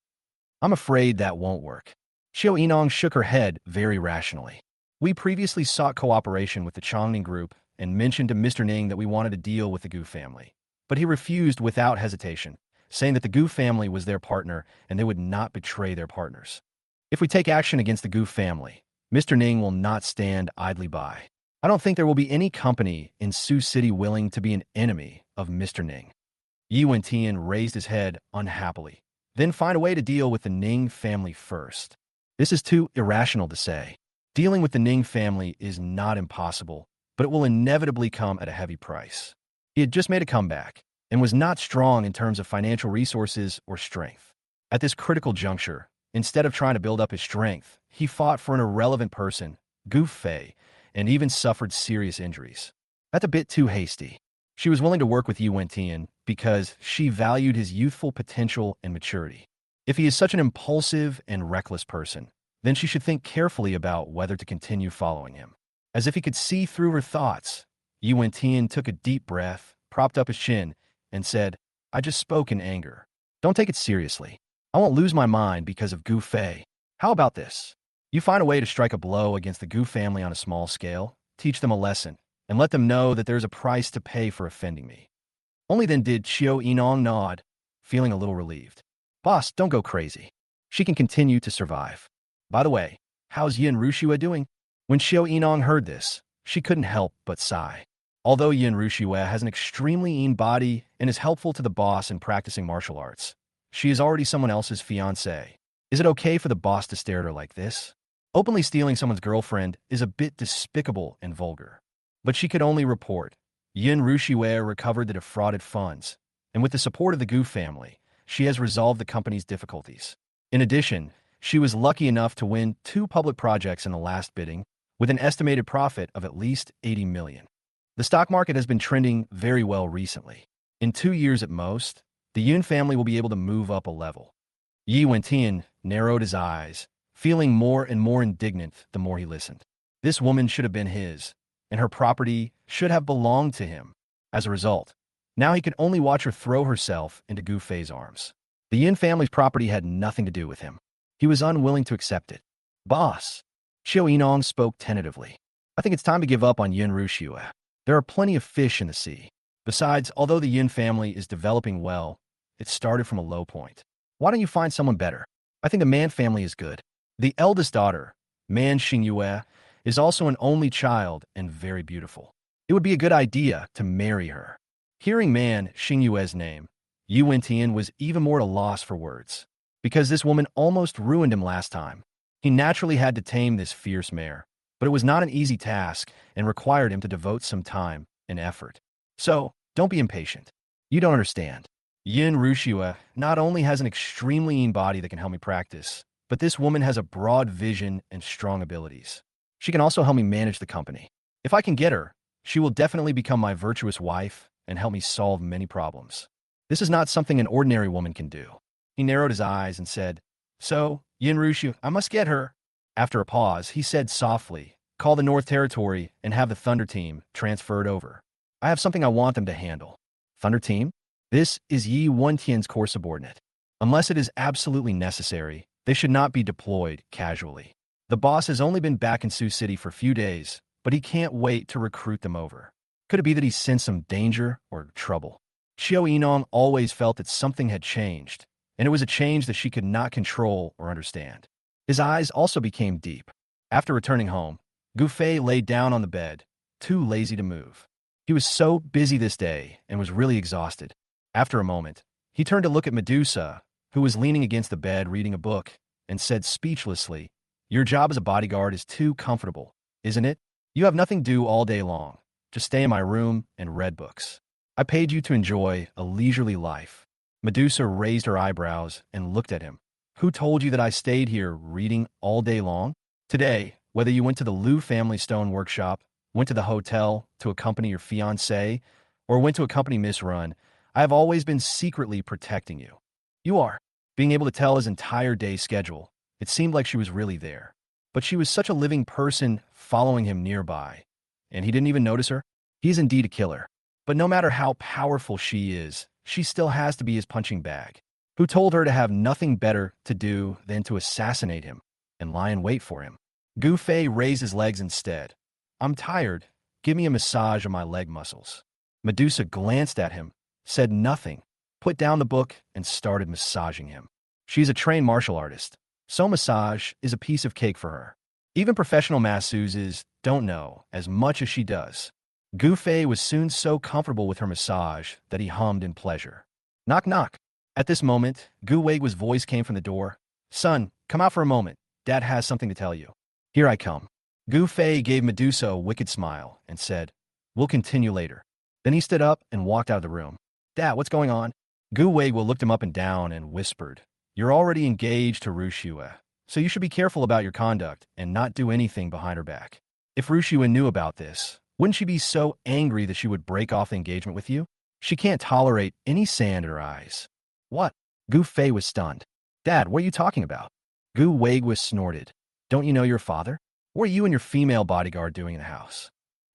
I'm afraid that won't work. Xiao Yinong shook her head very rationally. We previously sought cooperation with the Chongning Group and mentioned to Mr. Ning that we wanted to deal with the Gu family. But he refused without hesitation, saying that the Gu family was their partner and they would not betray their partners. If we take action against the Gu family, Mr. Ning will not stand idly by. I don't think there will be any company in Sioux City willing to be an enemy of Mr. Ning. Yi Wentian raised his head unhappily. Then find a way to deal with the Ning family first. This is too irrational to say. Dealing with the Ning family is not impossible, but it will inevitably come at a heavy price. He had just made a comeback and was not strong in terms of financial resources or strength. At this critical juncture, instead of trying to build up his strength, he fought for an irrelevant person, Gu Fei, and even suffered serious injuries. That's a bit too hasty. She was willing to work with Yi Wentian because she valued his youthful potential and maturity. If he is such an impulsive and reckless person, then she should think carefully about whether to continue following him. As if he could see through her thoughts, Yi Wentian took a deep breath, propped up his chin, and said, I just spoke in anger. Don't take it seriously. I won't lose my mind because of Gu Fei. How about this? You find a way to strike a blow against the Gu family on a small scale, teach them a lesson, and let them know that there's a price to pay for offending me. Only then did Xiao Yinong nod, feeling a little relieved. Boss, don't go crazy. She can continue to survive. By the way, how's Yin Rushua doing? When Xiao Yinong heard this, she couldn't help but sigh. Although Yin Rushua has an extremely lean body and is helpful to the boss in practicing martial arts, she is already someone else's fiancée. Is it okay for the boss to stare at her like this? Openly stealing someone's girlfriend is a bit despicable and vulgar. But she could only report. Yin Rushua recovered the defrauded funds, and with the support of the Gu family, she has resolved the company's difficulties. In addition, she was lucky enough to win 2 public projects in the last bidding, with an estimated profit of at least 80 million. The stock market has been trending very well recently. In 2 years at most, the Yun family will be able to move up a level. Yi Wentian narrowed his eyes, feeling more and more indignant the more he listened. This woman should have been his, and her property should have belonged to him. As a result, now he could only watch her throw herself into Gu Fei's arms. The Yin family's property had nothing to do with him. He was unwilling to accept it. Boss, Xiao Yinong spoke tentatively. I think it's time to give up on Yin Rushua. There are plenty of fish in the sea. Besides, although the Yin family is developing well, it started from a low point. Why don't you find someone better? I think the Man family is good. The eldest daughter, Man Xingyue, is also an only child and very beautiful. It would be a good idea to marry her. Hearing Man Xingyue's name, Yi Wentian was even more at a loss for words. Because this woman almost ruined him last time. He naturally had to tame this fierce mare, but it was not an easy task and required him to devote some time and effort. So, don't be impatient. You don't understand. Yin Rushua not only has an extremely lean body that can help me practice, but this woman has a broad vision and strong abilities. She can also help me manage the company. If I can get her, she will definitely become my virtuous wife and help me solve many problems. This is not something an ordinary woman can do. He narrowed his eyes and said, So, Yin Rushua, I must get her. After a pause, he said softly, Call the North Territory and have the Thunder Team transferred over. I have something I want them to handle. Thunder Team? This is Yi Wentian's core subordinate. Unless it is absolutely necessary, they should not be deployed casually. The boss has only been back in Sioux City for a few days, but he can't wait to recruit them over. Could it be that he sensed some danger or trouble? Xiao Yinong always felt that something had changed, and it was a change that she could not control or understand. His eyes also became deep. After returning home, Gu Fei lay down on the bed, too lazy to move. He was so busy this day and was really exhausted. After a moment, he turned to look at Medusa, who was leaning against the bed reading a book, and said speechlessly, Your job as a bodyguard is too comfortable, isn't it? You have nothing to do all day long. Just stay in my room and read books. I paid you to enjoy a leisurely life. Medusa raised her eyebrows and looked at him. Who told you that I stayed here reading all day long? Today, whether you went to the Liu family stone workshop, went to the hotel to accompany your fiancée, or went to accompany Miss Run, I have always been secretly protecting you. You are. Being able to tell his entire day's schedule, it seemed like she was really there. But she was such a living person following him nearby. And he didn't even notice her? He is indeed a killer. But no matter how powerful she is, she still has to be his punching bag. Who told her to have nothing better to do than to assassinate him and lie in wait for him? Gu Fei raised his legs instead. I'm tired. Give me a massage of my leg muscles. Medusa glanced at him, said nothing, put down the book, and started massaging him. She's a trained martial artist, so massage is a piece of cake for her. Even professional masseuses don't know as much as she does. Gu Fei was soon so comfortable with her massage that he hummed in pleasure. Knock, knock. At this moment, Gu Wei's voice came from the door. Son, come out for a moment. Dad has something to tell you. Here I come. Gu Fei gave Medusa a wicked smile and said, We'll continue later. Then he stood up and walked out of the room. Dad, what's going on? Gu Wei looked him up and down and whispered, You're already engaged to Rushua, so you should be careful about your conduct and not do anything behind her back. If Rushua knew about this, wouldn't she be so angry that she would break off the engagement with you? She can't tolerate any sand in her eyes. What? Gu Fei was stunned. Dad, what are you talking about? Gu Wei snorted. Don't you know your father? What are you and your female bodyguard doing in the house?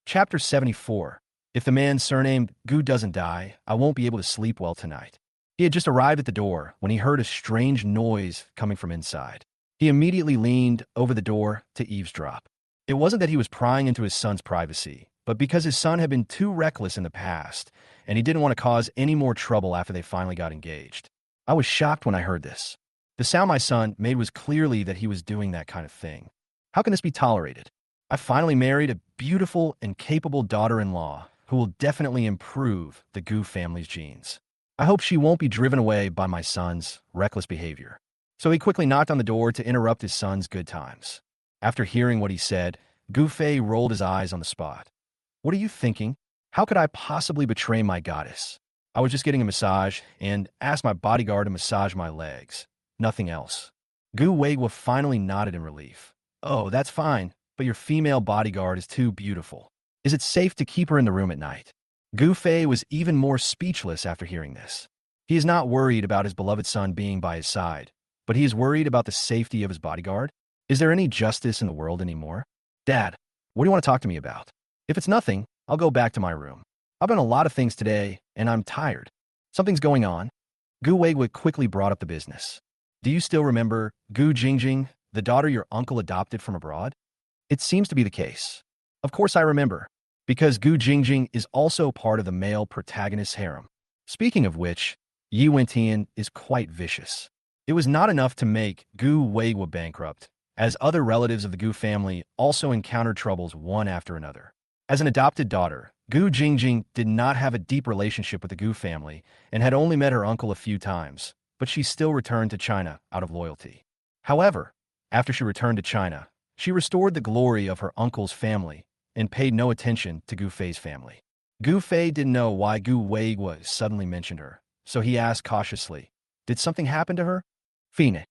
Chapter 74. If the man surnamed Gu doesn't die, I won't be able to sleep well tonight. He had just arrived at the door when he heard a strange noise coming from inside. He immediately leaned over the door to eavesdrop. It wasn't that he was prying into his son's privacy, but because his son had been too reckless in the past, and he didn't want to cause any more trouble after they finally got engaged. I was shocked when I heard this. The sound my son made was clearly that he was doing that kind of thing. How can this be tolerated? I finally married a beautiful and capable daughter-in-law who will definitely improve the Gu family's genes. I hope she won't be driven away by my son's reckless behavior. So he quickly knocked on the door to interrupt his son's good times. After hearing what he said, Gu Fei rolled his eyes on the spot. What are you thinking? How could I possibly betray my goddess? I was just getting a massage and asked my bodyguard to massage my legs. Nothing else. Gu Wei finally nodded in relief. Oh, that's fine, but your female bodyguard is too beautiful. Is it safe to keep her in the room at night? Gu Fei was even more speechless after hearing this. He is not worried about his beloved son being by his side, but he is worried about the safety of his bodyguard. Is there any justice in the world anymore? Dad, what do you want to talk to me about? If it's nothing, I'll go back to my room. I've done a lot of things today, and I'm tired. Something's going on. Gu Wei quickly brought up the business. Do you still remember Gu Jingjing, the daughter your uncle adopted from abroad? It seems to be the case. Of course I remember, because Gu Jingjing is also part of the male protagonist's harem. Speaking of which, Yi Wentian is quite vicious. It was not enough to make Gu Wei bankrupt, as other relatives of the Gu family also encountered troubles one after another. As an adopted daughter, Gu Jingjing did not have a deep relationship with the Gu family and had only met her uncle a few times, but she still returned to China out of loyalty. However, after she returned to China, she restored the glory of her uncle's family and paid no attention to Gu Fei's family. Gu Fei didn't know why Gu Wei suddenly mentioned her, so he asked cautiously, Did something happen to her? Fine.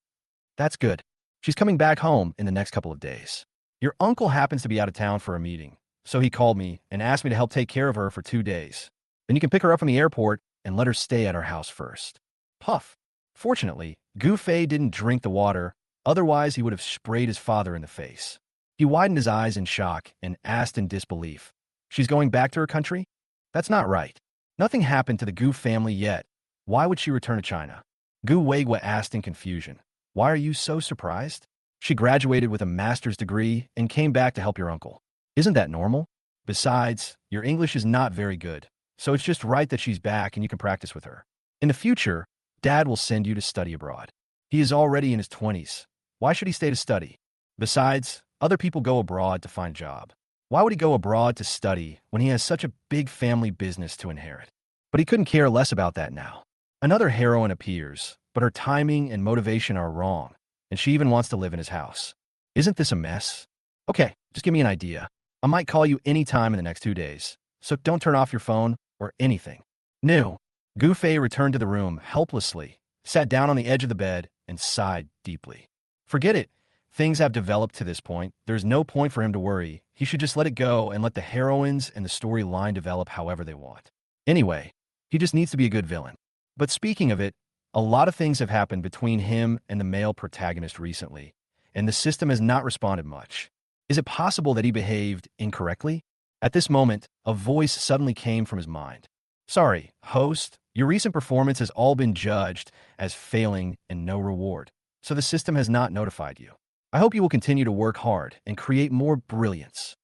That's good. She's coming back home in the next couple of days. Your uncle happens to be out of town for a meeting, so he called me and asked me to help take care of her for 2 days. Then you can pick her up from the airport and let her stay at our house first. Puff. Fortunately, Gu Fei didn't drink the water, otherwise he would have sprayed his father in the face. He widened his eyes in shock and asked in disbelief, She's going back to her country? That's not right. Nothing happened to the Gu family yet. Why would she return to China? Gu Wei asked in confusion. Why are you so surprised? She graduated with a master's degree and came back to help your uncle. Isn't that normal? Besides, your English is not very good, so it's just right that she's back and you can practice with her. In the future, Dad will send you to study abroad. He is already in his 20s. Why should he stay to study? Besides, other people go abroad to find a job. Why would he go abroad to study when he has such a big family business to inherit? But he couldn't care less about that now. Another heroine appears, but her timing and motivation are wrong, and she even wants to live in his house. Isn't this a mess? Okay, just give me an idea. I might call you any time in the next 2 days, so don't turn off your phone or anything. No. Gu Fei returned to the room helplessly, sat down on the edge of the bed, and sighed deeply. Forget it. Things have developed to this point. There's no point for him to worry. He should just let it go and let the heroines and the storyline develop however they want. Anyway, he just needs to be a good villain. But speaking of it, A lot of things have happened between him and the male protagonist recently, and the system has not responded much. Is it possible that he behaved incorrectly? At this moment, a voice suddenly came from his mind. Sorry, host, your recent performance has all been judged as failing and no reward, so the system has not notified you. I hope you will continue to work hard and create more brilliance.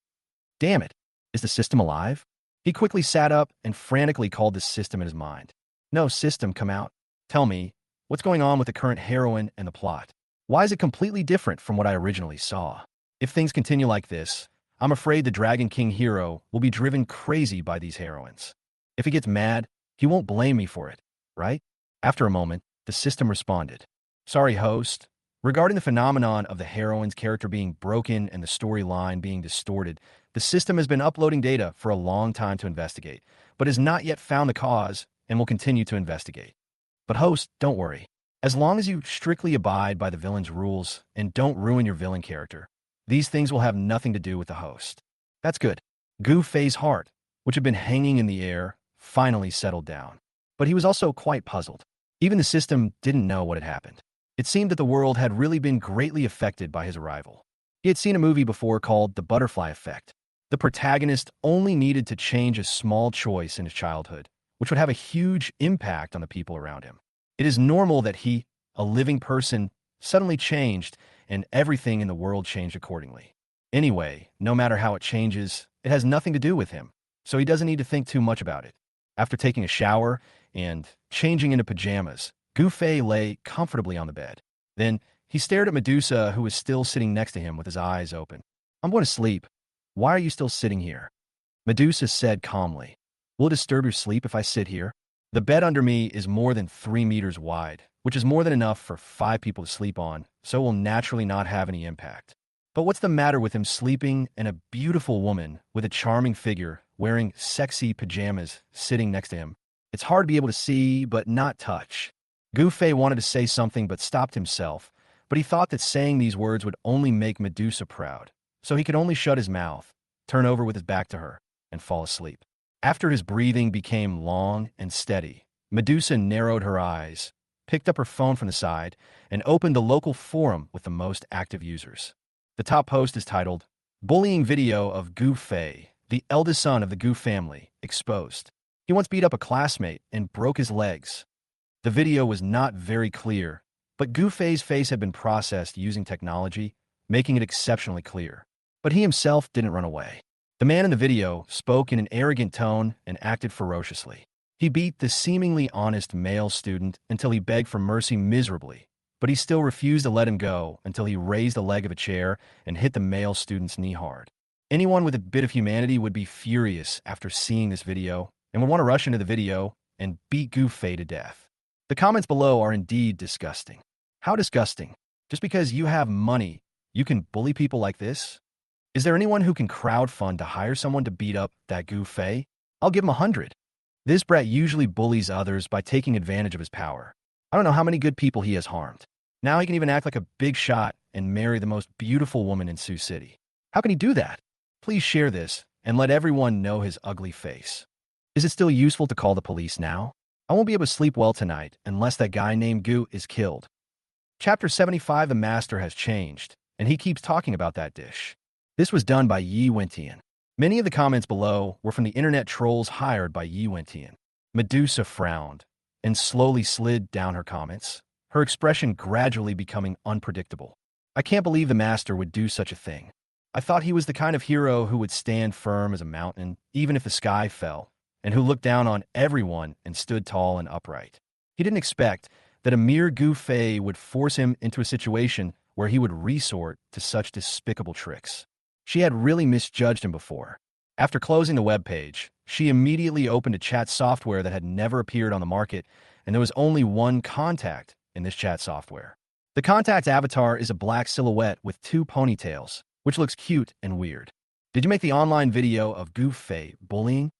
Damn it, is the system alive? He quickly sat up and frantically called the system in his mind. No, system, come out. Tell me, what's going on with the current heroine and the plot? Why is it completely different from what I originally saw? If things continue like this, I'm afraid the Dragon King hero will be driven crazy by these heroines. If he gets mad, he won't blame me for it, right? After a moment, the system responded. Sorry, host. Regarding the phenomenon of the heroine's character being broken and the storyline being distorted, the system has been uploading data for a long time to investigate, but has not yet found the cause and will continue to investigate. But host, don't worry. As long as you strictly abide by the villain's rules and don't ruin your villain character, these things will have nothing to do with the host. That's good. Gu Fei's heart, which had been hanging in the air, finally settled down. But he was also quite puzzled. Even the system didn't know what had happened. It seemed that the world had really been greatly affected by his arrival. He had seen a movie before called The Butterfly Effect. The protagonist only needed to change a small choice in his childhood, which would have a huge impact on the people around him. It is normal that he, a living person, suddenly changed, and everything in the world changed accordingly. Anyway, no matter how it changes, it has nothing to do with him, so he doesn't need to think too much about it. After taking a shower and changing into pajamas, Gu Fei lay comfortably on the bed. Then he stared at Medusa, who was still sitting next to him with his eyes open. I'm going to sleep. Why are you still sitting here? Medusa said calmly. Will it disturb your sleep if I sit here? The bed under me is more than 3 meters wide, which is more than enough for 5 people to sleep on, so it will naturally not have any impact. But what's the matter with him sleeping and a beautiful woman with a charming figure wearing sexy pajamas sitting next to him? It's hard to be able to see but not touch. Gu Fei wanted to say something but stopped himself, but he thought that saying these words would only make Medusa proud, so he could only shut his mouth, turn over with his back to her, and fall asleep. After his breathing became long and steady, Medusa narrowed her eyes, picked up her phone from the side, and opened the local forum with the most active users. The top post is titled, Bullying Video of Gu Fei, the eldest son of the Gu family, exposed. He once beat up a classmate and broke his legs. The video was not very clear, but Gu Fei's face had been processed using technology, making it exceptionally clear. But he himself didn't run away. The man in the video spoke in an arrogant tone and acted ferociously. He beat the seemingly honest male student until he begged for mercy miserably, but he still refused to let him go until he raised the leg of a chair and hit the male student's knee hard. Anyone with a bit of humanity would be furious after seeing this video and would want to rush into the video and beat Gu Fei to death. The comments below are indeed disgusting. How disgusting? Just because you have money, you can bully people like this? Is there anyone who can crowdfund to hire someone to beat up that Gu Fei? I'll give him 100. This brat usually bullies others by taking advantage of his power. I don't know how many good people he has harmed. Now he can even act like a big shot and marry the most beautiful woman in Sioux City. How can he do that? Please share this and let everyone know his ugly face. Is it still useful to call the police now? I won't be able to sleep well tonight unless that guy named Gu is killed. Chapter 75, The Master has changed, and he keeps talking about that dish. This was done by Yi Wentian. Many of the comments below were from the internet trolls hired by Yi Wentian. Medusa frowned and slowly slid down her comments, her expression gradually becoming unpredictable. I can't believe the master would do such a thing. I thought he was the kind of hero who would stand firm as a mountain, even if the sky fell, and who looked down on everyone and stood tall and upright. He didn't expect that a mere Gu Fei would force him into a situation where he would resort to such despicable tricks. She had really misjudged him before. After closing the web page, she immediately opened a chat software that had never appeared on the market, and there was only one contact in this chat software. The contact's avatar is a black silhouette with 2 ponytails, which looks cute and weird. Did you make the online video of Gu Fei bullying?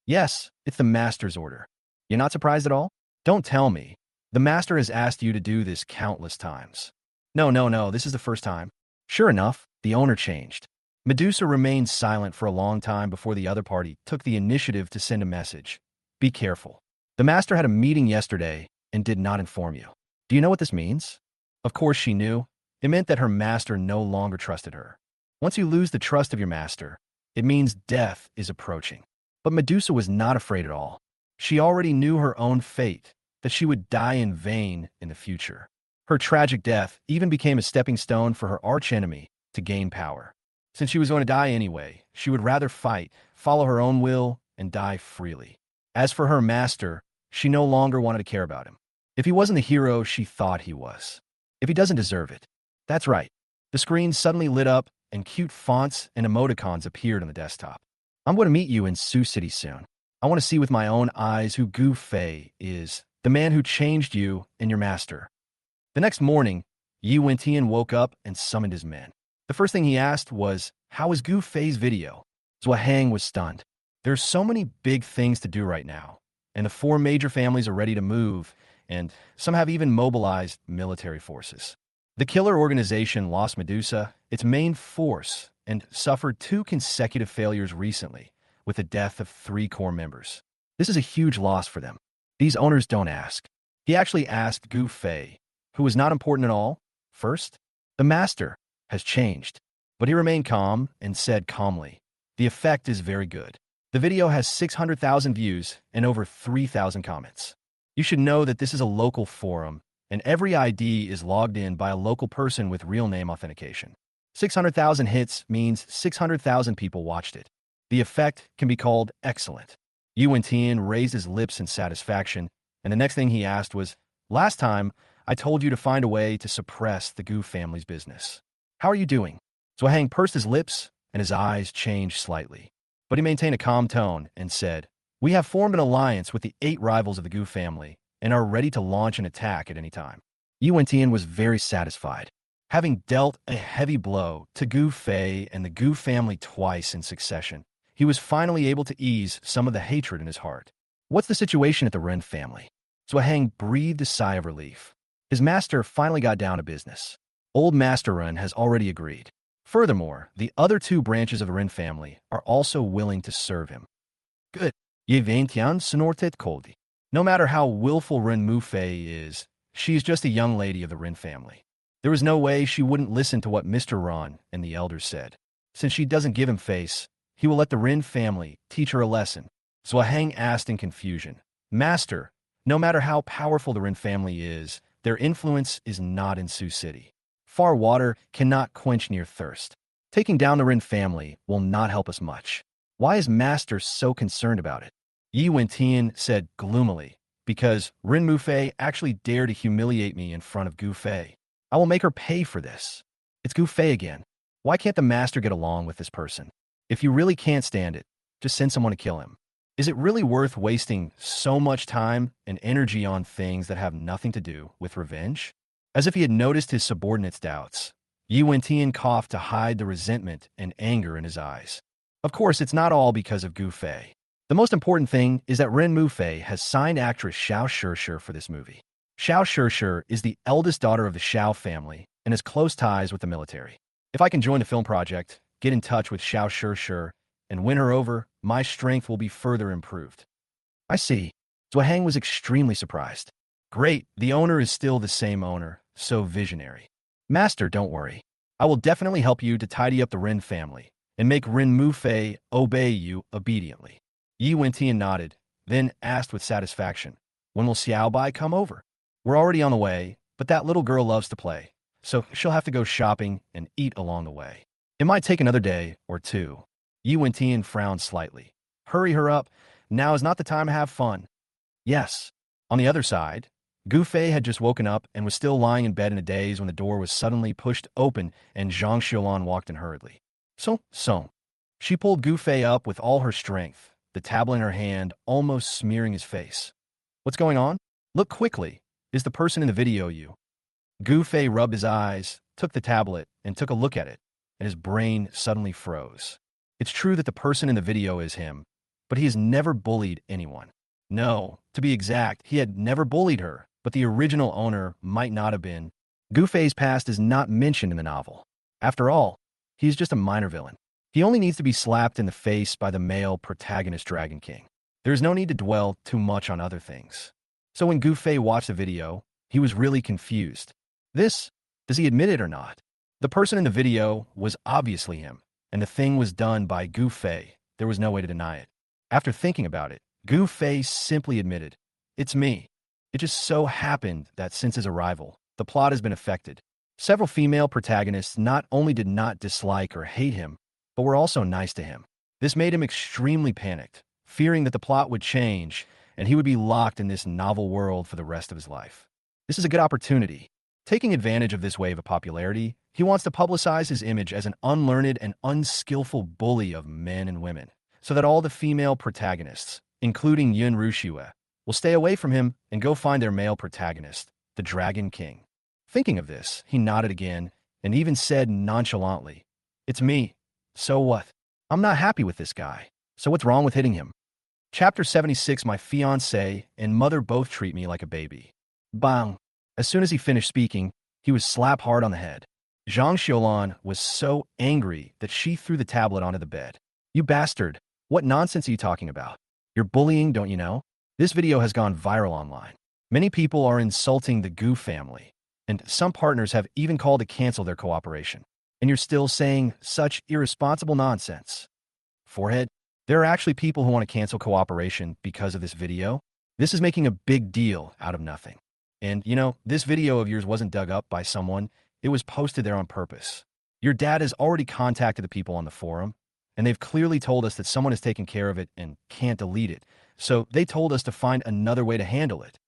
Yes, it's the master's order. You're not surprised at all? Don't tell me. The master has asked you to do this countless times. No, this is the first time. Sure enough, the owner changed. Medusa remained silent for a long time before the other party took the initiative to send a message. Be careful. The master had a meeting yesterday, and did not inform you. Do you know what this means? Of course she knew. It meant that her master no longer trusted her. Once you lose the trust of your master, it means death is approaching. But Medusa was not afraid at all. She already knew her own fate, that she would die in vain in the future. Her tragic death even became a stepping stone for her archenemy to gain power. Since she was going to die anyway, she would rather fight, follow her own will, and die freely. As for her master, she no longer wanted to care about him. If he wasn't the hero she thought he was. If he doesn't deserve it. That's right. The screen suddenly lit up and cute fonts and emoticons appeared on the desktop. I'm going to meet you in Sioux City soon. I want to see with my own eyes who Gu Fei is, the man who changed you and your master. The next morning, Yi Wentian woke up and summoned his men. The first thing he asked was, how is Gu Fei's video? Zhua Hang was stunned. There's so many big things to do right now, and the 4 major families are ready to move, and some have even mobilized military forces. The killer organization lost Medusa, its main force, and suffered 2 consecutive failures recently, with the death of 3 core members. This is a huge loss for them. These owners don't ask. He actually asked Gu Fei, who was not important at all, first. The master has changed, but he remained calm and said calmly, the effect is very good. The video has 600,000 views and over 3,000 comments. You should know that this is a local forum, and every ID is logged in by a local person with real name authentication. 600,000 hits means 600,000 people watched it. The effect can be called excellent. Yu Wentian raised his lips in satisfaction, and the next thing he asked was, last time, I told you to find a way to suppress the Gu family's business. How are you doing? Zhua Hang pursed his lips, and his eyes changed slightly. But he maintained a calm tone and said, we have formed an alliance with the 8 rivals of the Gu family and are ready to launch an attack at any time. Yu Wentian was very satisfied. Having dealt a heavy blow to Gu Fei and the Gu family twice in succession, he was finally able to ease some of the hatred in his heart. What's the situation at the Ren family? Zhua Hang breathed a sigh of relief. His master finally got down to business. Old Master Ren has already agreed. Furthermore, the other 2 branches of the Ren family are also willing to serve him. Good. Ye Ventian Sonortet Koldi. No matter how willful Ren Mufei is, she's just a young lady of the Ren family. There was no way she wouldn't listen to what Mr. Ron and the elders said. Since she doesn't give him face, he will let the Ren family teach her a lesson. Zhua Hang asked in confusion, Master, no matter how powerful the Ren family is, their influence is not in Sioux City. Far water cannot quench near thirst. Taking down the Ren family will not help us much. Why is Master so concerned about it? Yi Wentian said gloomily, because Ren Mufei actually dared to humiliate me in front of Gu Fei. I will make her pay for this. It's Gu Fei again. Why can't the master get along with this person? If you really can't stand it, just send someone to kill him. Is it really worth wasting so much time and energy on things that have nothing to do with revenge? As if he had noticed his subordinate's doubts, Yi Wentian coughed to hide the resentment and anger in his eyes. Of course, it's not all because of Gu Fei. The most important thing is that Ren Mufei has signed actress Xiao Shishir for this movie. Xiao Shishir is the eldest daughter of the Xiao family and has close ties with the military. If I can join the film project, get in touch with Xiao Shishir, and win her over, my strength will be further improved. I see. Zhua Hang was extremely surprised. Great, the owner is still the same owner, so visionary. Master, don't worry. I will definitely help you to tidy up the Ren family and make Ren Mufei obey you obediently. Yi Wentian nodded, then asked with satisfaction, when will Xiao Bai come over? We're already on the way, but that little girl loves to play, so she'll have to go shopping and eat along the way. It might take another day or 2. Yi Wentian frowned slightly. Hurry her up. Now is not the time to have fun. Yes. On the other side, Gu Fei had just woken up and was still lying in bed in a daze when the door was suddenly pushed open and Zhang Xiulan walked in hurriedly. So. She pulled Gu Fei up with all her strength, the tablet in her hand almost smearing his face. What's going on? Look quickly. Is the person in the video you? Gu Fei rubbed his eyes, took the tablet, and took a look at it, and his brain suddenly froze. It's true that the person in the video is him, but he has never bullied anyone. No, to be exact, he had never bullied her, but the original owner might not have been. Gu Fei's past is not mentioned in the novel. After all, he is just a minor villain. He only needs to be slapped in the face by the male protagonist Dragon King. There is no need to dwell too much on other things. So when Gu Fei watched the video, he was really confused. This, does he admit it or not? The person in the video was obviously him, and the thing was done by Gu Fei. There was no way to deny it. After thinking about it, Gu Fei simply admitted, "It's me." It just so happened that since his arrival, the plot has been affected. Several female protagonists not only did not dislike or hate him, but were also nice to him. This made him extremely panicked, fearing that the plot would change and he would be locked in this novel world for the rest of his life. This is a good opportunity. Taking advantage of this wave of popularity, he wants to publicize his image as an unlearned and unskillful bully of men and women, so that all the female protagonists, including Yun Rushue, will stay away from him and go find their male protagonist, the Dragon King. Thinking of this, he nodded again and even said nonchalantly, "It's me. So what? I'm not happy with this guy. So what's wrong with hitting him?" Chapter 76. My fiancé and mother both treat me like a baby. Bang! As soon as he finished speaking, he was slapped hard on the head. Zhang Xiaolan was so angry that she threw the tablet onto the bed. "You bastard! What nonsense are you talking about? You're bullying, don't you know? This video has gone viral online. Many people are insulting the Gu family, and some partners have even called to cancel their cooperation. And you're still saying such irresponsible nonsense." Forehead. There are actually people who want to cancel cooperation because of this video. This is making a big deal out of nothing. And, this video of yours wasn't dug up by someone. It was posted there on purpose. Your dad has already contacted the people on the forum, and they've clearly told us that someone has taken care of it and can't delete it. So they told us to find another way to handle it.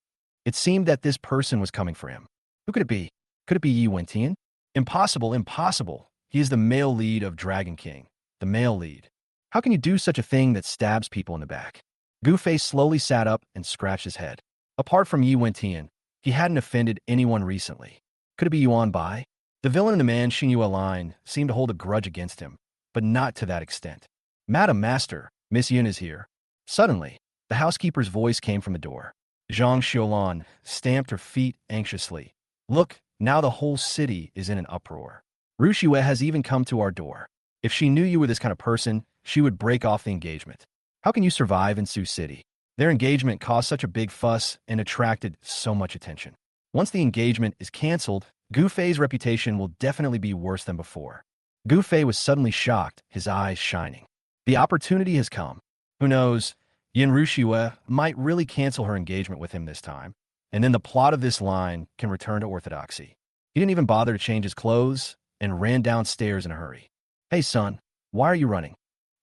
It seemed that this person was coming for him. Who could it be? Could it be Yi Wentian? Impossible, impossible. He is the male lead of Dragon King. The male lead. How can you do such a thing that stabs people in the back? Gu Fei slowly sat up and scratched his head. Apart from Yi Wentian, he hadn't offended anyone recently. Could it be Yuan Bai? The villain in the Man Xingyue line seemed to hold a grudge against him, but not to that extent. "Madam Master, Miss Yun is here." Suddenly, the housekeeper's voice came from the door. Zhang Xiaolan stamped her feet anxiously. "Look, now the whole city is in an uproar. Rushue has even come to our door. If she knew you were this kind of person, she would break off the engagement. How can you survive in Sioux City? Their engagement caused such a big fuss and attracted so much attention. Once the engagement is canceled, Gu Fei's reputation will definitely be worse than before." Gu Fei was suddenly shocked, his eyes shining. The opportunity has come. Who knows, Yin Rushue might really cancel her engagement with him this time, and then the plot of this line can return to orthodoxy. He didn't even bother to change his clothes and ran downstairs in a hurry. "Hey son, why are you running?"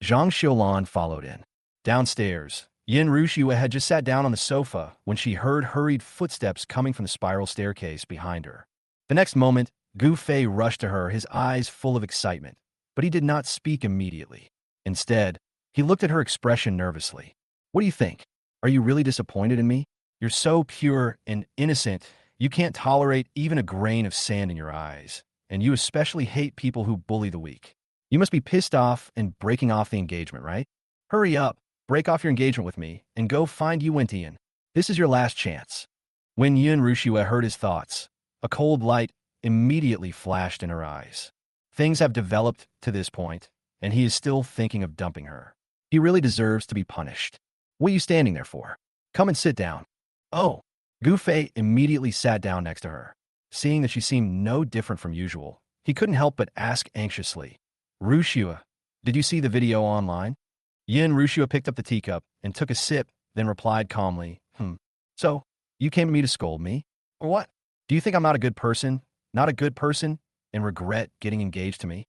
Zhang Xiaolan followed in. Downstairs, Yin Rushue had just sat down on the sofa when she heard hurried footsteps coming from the spiral staircase behind her. The next moment, Gu Fei rushed to her, his eyes full of excitement, but he did not speak immediately. Instead, he looked at her expression nervously. "What do you think? Are you really disappointed in me? You're so pure and innocent, you can't tolerate even a grain of sand in your eyes, and you especially hate people who bully the weak. You must be pissed off and breaking off the engagement, right? Hurry up, break off your engagement with me, and go find Yi Wentian. This is your last chance." When Yun Rushue heard his thoughts, a cold light immediately flashed in her eyes. Things have developed to this point, and he is still thinking of dumping her. He really deserves to be punished. "What are you standing there for? Come and sit down." "Oh." Gu Fei immediately sat down next to her. Seeing that she seemed no different from usual, he couldn't help but ask anxiously, "Rushue, did you see the video online?" Yin Rushue picked up the teacup and took a sip, then replied calmly, "So, you came to me to scold me? Or what? Do you think I'm not a good person, and regret getting engaged to me?"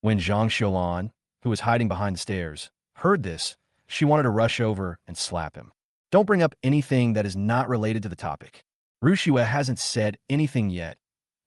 When Zhang Xiaolan, who was hiding behind the stairs, heard this, she wanted to rush over and slap him. "Don't bring up anything that is not related to the topic. Rushue hasn't said anything yet.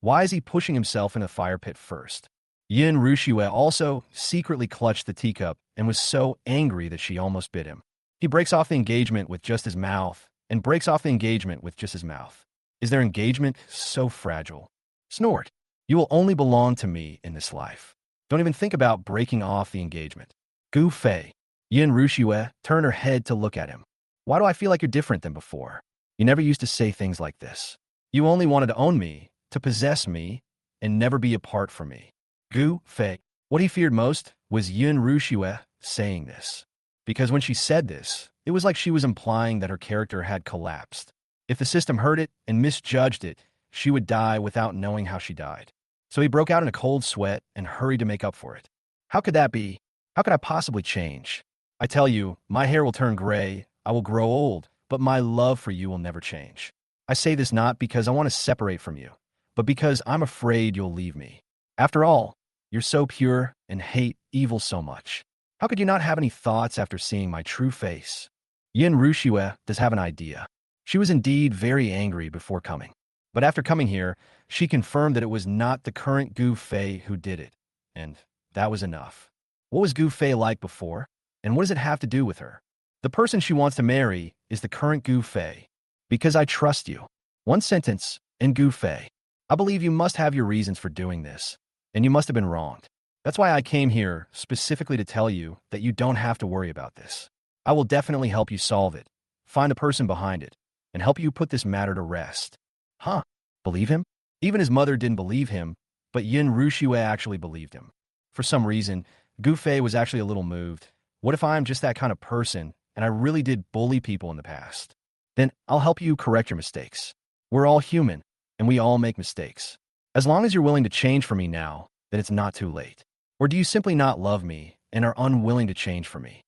Why is he pushing himself in the fire pit first?" Yin Rushue also secretly clutched the teacup and was so angry that she almost bit him. He breaks off the engagement with just his mouth, and breaks off the engagement with just his mouth. Is their engagement so fragile? Snort. "You will only belong to me in this life. Don't even think about breaking off the engagement." Gu Fei. Yin Rushue turned her head to look at him. "Why do I feel like you're different than before? You never used to say things like this. You only wanted to own me, to possess me, and never be apart from me." Gu Fei. What he feared most was Yin Rushue saying this. Because when she said this, it was like she was implying that her character had collapsed. If the system heard it and misjudged it, she would die without knowing how she died. So he broke out in a cold sweat and hurried to make up for it. How could that be? How could I possibly change? I tell you, my hair will turn gray, I will grow old, but my love for you will never change. I say this not because I want to separate from you, but because I'm afraid you'll leave me. After all, you're so pure and hate evil so much. How could you not have any thoughts after seeing my true face? Yin Rushue does have an idea. She was indeed very angry before coming. But after coming here, she confirmed that it was not the current Gu Fei who did it. And that was enough. What was Gu Fei like before? And what does it have to do with her? The person she wants to marry is the current Gu Fei. Because I trust you. One sentence, in Gu Fei. I believe you must have your reasons for doing this. And you must have been wronged. That's why I came here specifically to tell you that you don't have to worry about this. I will definitely help you solve it, find the person behind it, and help you put this matter to rest. Huh? Believe him? Even his mother didn't believe him, but Yin Rushue actually believed him. For some reason, Gu Fei was actually a little moved. What if I'm just that kind of person, and I really did bully people in the past? Then I'll help you correct your mistakes. We're all human, and we all make mistakes. As long as you're willing to change for me now, then it's not too late. Or do you simply not love me and are unwilling to change for me?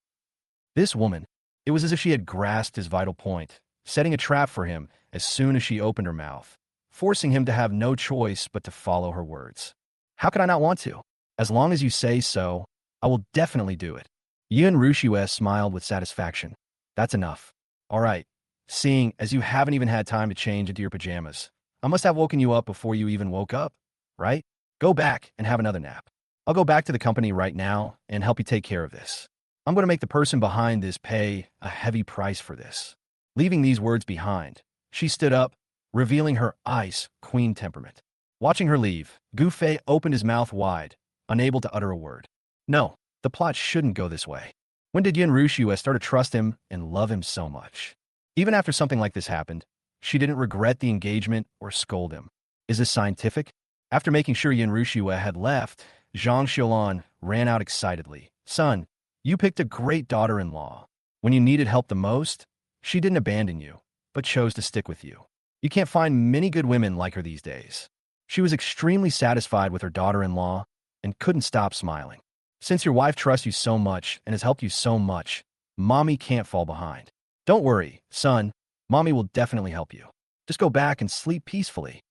This woman, it was as if she had grasped his vital point, setting a trap for him as soon as she opened her mouth, forcing him to have no choice but to follow her words. How could I not want to? As long as you say so, I will definitely do it. Yin Rushue smiled with satisfaction. That's enough. All right. Seeing as you haven't even had time to change into your pajamas, I must have woken you up before you even woke up, right? Go back and have another nap. I'll go back to the company right now and help you take care of this. I'm going to make the person behind this pay a heavy price for this. Leaving these words behind, she stood up, revealing her ice queen temperament. Watching her leave, Gu Fei opened his mouth wide, unable to utter a word. No, the plot shouldn't go this way. When did Yin Rushue start to trust him and love him so much? Even after something like this happened, she didn't regret the engagement or scold him. Is this scientific? After making sure Yin Rushue had left, Zhang Xiaolan ran out excitedly. Son, you picked a great daughter-in-law. When you needed help the most, she didn't abandon you, but chose to stick with you. You can't find many good women like her these days. She was extremely satisfied with her daughter-in-law and couldn't stop smiling. Since your wife trusts you so much and has helped you so much, Mommy can't fall behind. Don't worry, son. Mommy will definitely help you. Just go back and sleep peacefully.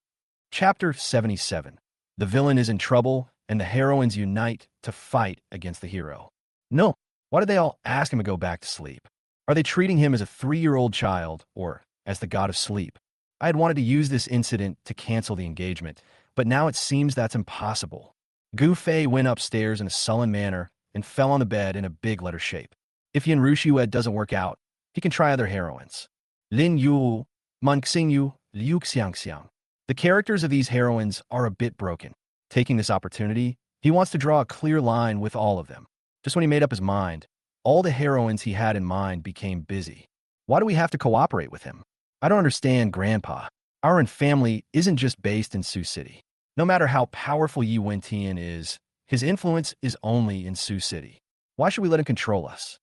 Chapter 77. The villain is in trouble, and the heroines unite to fight against the hero. No, why did they all ask him to go back to sleep? Are they treating him as a 3-year-old child, or as the god of sleep? I had wanted to use this incident to cancel the engagement, but now it seems that's impossible. Gu Fei went upstairs in a sullen manner and fell on the bed in a big letter shape. If Yin Rushue doesn't work out, he can try other heroines. Lin Yu, Man Xingyu, Liu Xiangxiang. The characters of these heroines are a bit broken. Taking this opportunity, he wants to draw a clear line with all of them. Just when he made up his mind, all the heroines he had in mind became busy. Why do we have to cooperate with him? I don't understand, Grandpa. Our family isn't just based in Sioux City. No matter how powerful Yi Wentian is, his influence is only in Sioux City. Why should we let him control us?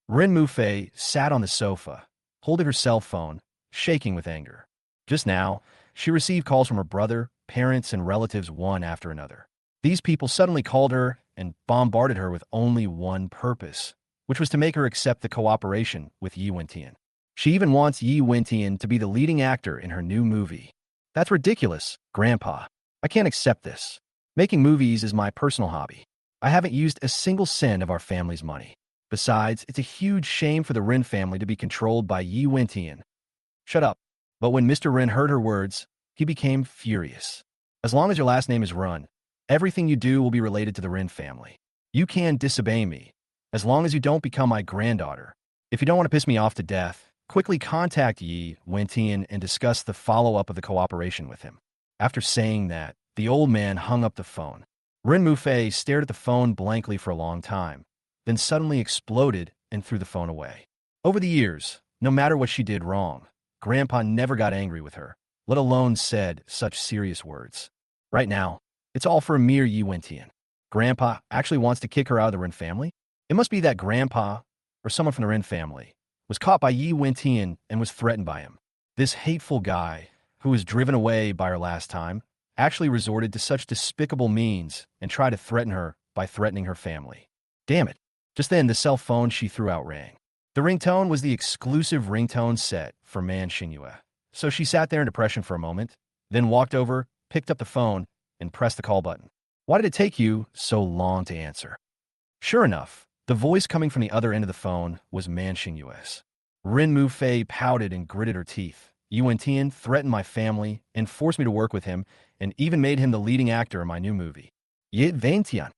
Ren Mufei sat on the sofa, holding her cell phone, shaking with anger. Just now, she received calls from her brother, parents, and relatives one after another. These people suddenly called her and bombarded her with only one purpose, which was to make her accept the cooperation with Yi Wentian. She even wants Yi Wentian to be the leading actor in her new movie. That's ridiculous, Grandpa. I can't accept this. Making movies is my personal hobby. I haven't used a single cent of our family's money. Besides, it's a huge shame for the Ren family to be controlled by Yi Wentian. Shut up. But when Mr. Ren heard her words, he became furious. As long as your last name is Run, everything you do will be related to the Ren family. You can disobey me, as long as you don't become my granddaughter. If you don't want to piss me off to death, quickly contact Yi Wentian and discuss the follow-up of the cooperation with him. After saying that, the old man hung up the phone. Ren Mufei stared at the phone blankly for a long time, then suddenly exploded and threw the phone away. Over the years, no matter what she did wrong, Grandpa never got angry with her, let alone said such serious words. Right now, it's all for a mere Yi Wentian. Grandpa actually wants to kick her out of the Ren family? It must be that Grandpa, or someone from the Ren family, was caught by Yi Wentian and was threatened by him. This hateful guy, who was driven away by her last time, actually resorted to such despicable means and tried to threaten her by threatening her family. Damn it. Just then, the cell phone she threw out rang. The ringtone was the exclusive ringtone set for manhwa. So she sat there in depression for a moment, then walked over, picked up the phone, and pressed the call button. Why did it take you so long to answer? Sure enough, the voice coming from the other end of the phone was manhwa's. Rin Mufei pouted and gritted her teeth. Yuan Tian threatened my family and forced me to work with him, and even made him the leading actor in my new movie. Yit Vaintian.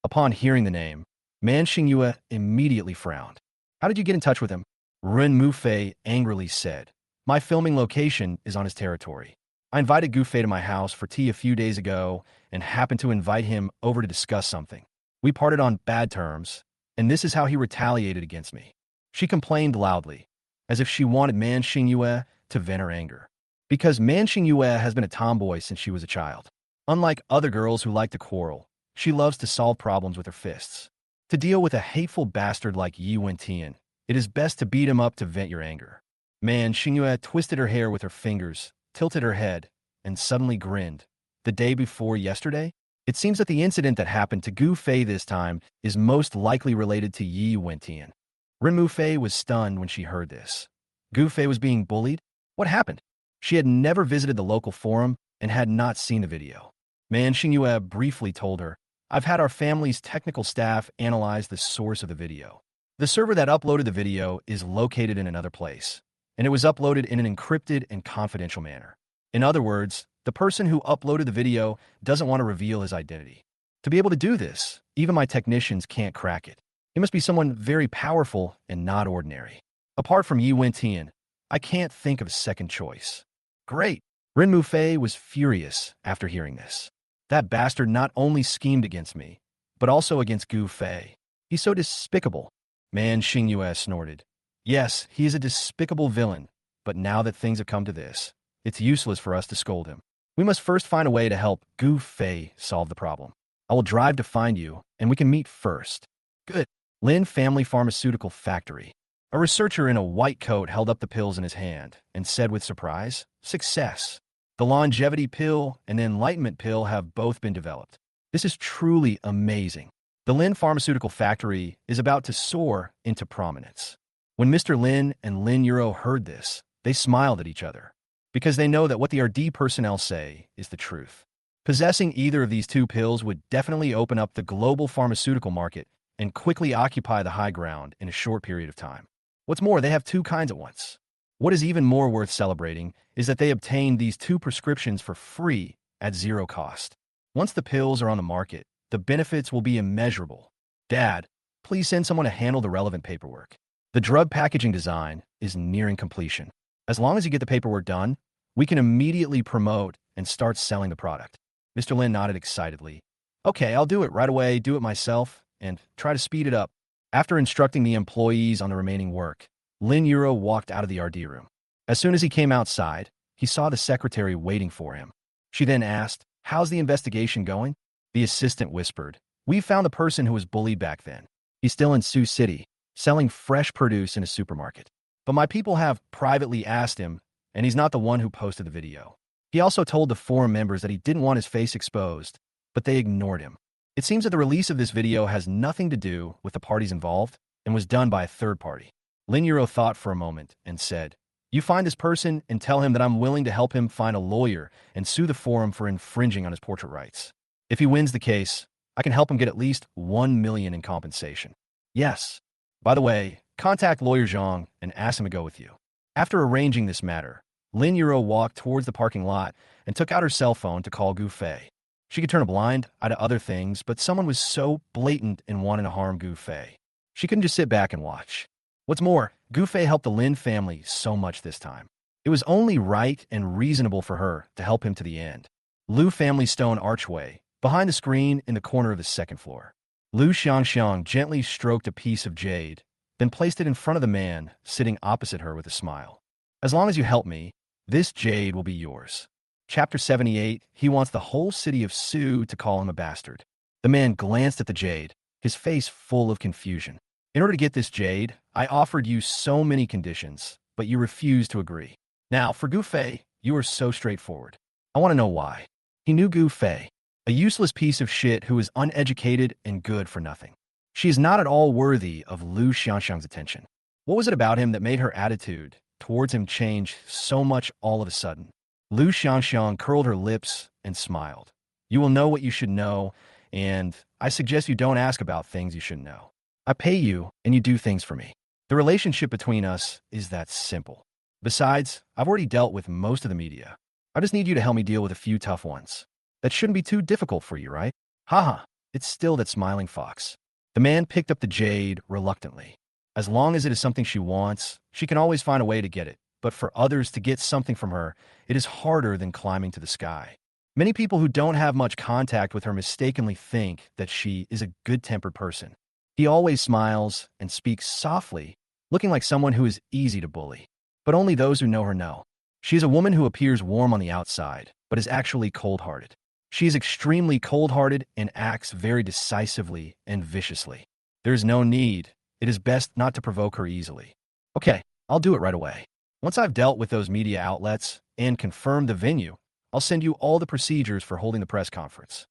Upon hearing the name, manhwa immediately frowned. How did you get in touch with him? Rin Mufei angrily said. My filming location is on his territory. I invited Gufei to my house for tea a few days ago and happened to invite him over to discuss something. We parted on bad terms, and this is how he retaliated against me. She complained loudly, as if she wanted manhwa to vent her anger. Because manhwa has been a tomboy since she was a child. Unlike other girls who like to quarrel, she loves to solve problems with her fists. To deal with a hateful bastard like Yi Wentian, it is best to beat him up to vent your anger. Manhwa twisted her hair with her fingers, tilted her head, and suddenly grinned. The day before yesterday? It seems that the incident that happened to Gu Fei this time is most likely related to Yi Wentian. Rin Mufei was stunned when she heard this. Gu Fei was being bullied? What happened? She had never visited the local forum and had not seen the video. Manhwa briefly told her, I've had our family's technical staff analyze the source of the video. The server that uploaded the video is located in another place, and it was uploaded in an encrypted and confidential manner. In other words, the person who uploaded the video doesn't want to reveal his identity. To be able to do this, even my technicians can't crack it. It must be someone very powerful and not ordinary. Apart from Yi Wentian, I can't think of a second choice. Great! Rin Mufei was furious after hearing this. That bastard not only schemed against me, but also against Gu Fei. He's so despicable. Manhwa snorted. Yes, he is a despicable villain, but now that things have come to this, it's useless for us to scold him. We must first find a way to help Gu Fei solve the problem. I will drive to find you, and we can meet first. Good. Lin Family Pharmaceutical Factory. A researcher in a white coat held up the pills in his hand and said with surprise, Success. The longevity pill and the enlightenment pill have both been developed. This is truly amazing. The Lin Pharmaceutical Factory is about to soar into prominence. When Mr. Lin and Lin Euro heard this, they smiled at each other, because they know that what the RD personnel say is the truth. Possessing either of these two pills would definitely open up the global pharmaceutical market and quickly occupy the high ground in a short period of time. What's more, they have two kinds at once. What is even more worth celebrating is that they obtained these two prescriptions for free at zero cost. Once the pills are on the market, the benefits will be immeasurable. Dad, please send someone to handle the relevant paperwork. The drug packaging design is nearing completion. As long as you get the paperwork done, we can immediately promote and start selling the product. Mr. Lin nodded excitedly. Okay, I'll do it right away, do it myself, and try to speed it up. After instructing the employees on the remaining work, Lin Euro walked out of the RD room. As soon as he came outside, he saw the secretary waiting for him. She then asked, How's the investigation going? The assistant whispered, We found the person who was bullied back then. He's still in Sioux City, selling fresh produce in a supermarket. But my people have privately asked him, and he's not the one who posted the video. He also told the forum members that he didn't want his face exposed, but they ignored him. It seems that the release of this video has nothing to do with the parties involved and was done by a third party. Lin Euro thought for a moment and said, You find this person and tell him that I'm willing to help him find a lawyer and sue the forum for infringing on his portrait rights. If he wins the case, I can help him get at least $1 million in compensation. Yes. By the way, contact lawyer Zhang and ask him to go with you. After arranging this matter, Lin Euro walked towards the parking lot and took out her cell phone to call Gu Fei. She could turn a blind eye to other things, but someone was so blatant in wanting to harm Gu Fei. She couldn't just sit back and watch. What's more, Gu Fei helped the Lin family so much this time. It was only right and reasonable for her to help him to the end. Lu family stone archway, behind the screen in the corner of the second floor. Lu Xiangxiang gently stroked a piece of jade, then placed it in front of the man sitting opposite her with a smile. As long as you help me, this jade will be yours. Chapter 78, he wants the whole city of Sioux to call him a bastard. The man glanced at the jade, his face full of confusion. In order to get this jade, I offered you so many conditions, but you refused to agree. Now, for Gu Fei, you are so straightforward. I want to know why. He knew Gu Fei, a useless piece of shit who is uneducated and good for nothing. She is not at all worthy of Lu Xiangxiang's attention. What was it about him that made her attitude towards him change so much all of a sudden? Lu Xiangxiang curled her lips and smiled. You will know what you should know, and I suggest you don't ask about things you shouldn't know. I pay you, and you do things for me. The relationship between us is that simple. Besides, I've already dealt with most of the media. I just need you to help me deal with a few tough ones. That shouldn't be too difficult for you, right? Haha, it's still that smiling fox. The man picked up the jade reluctantly. As long as it is something she wants, she can always find a way to get it. But for others to get something from her, it is harder than climbing to the sky. Many people who don't have much contact with her mistakenly think that she is a good-tempered person. He always smiles and speaks softly, looking like someone who is easy to bully. But only those who know her know. She is a woman who appears warm on the outside, but is actually cold-hearted. She is extremely cold-hearted and acts very decisively and viciously. There is no need. It is best not to provoke her easily. Okay, I'll do it right away. Once I've dealt with those media outlets and confirmed the venue, I'll send you all the procedures for holding the press conference.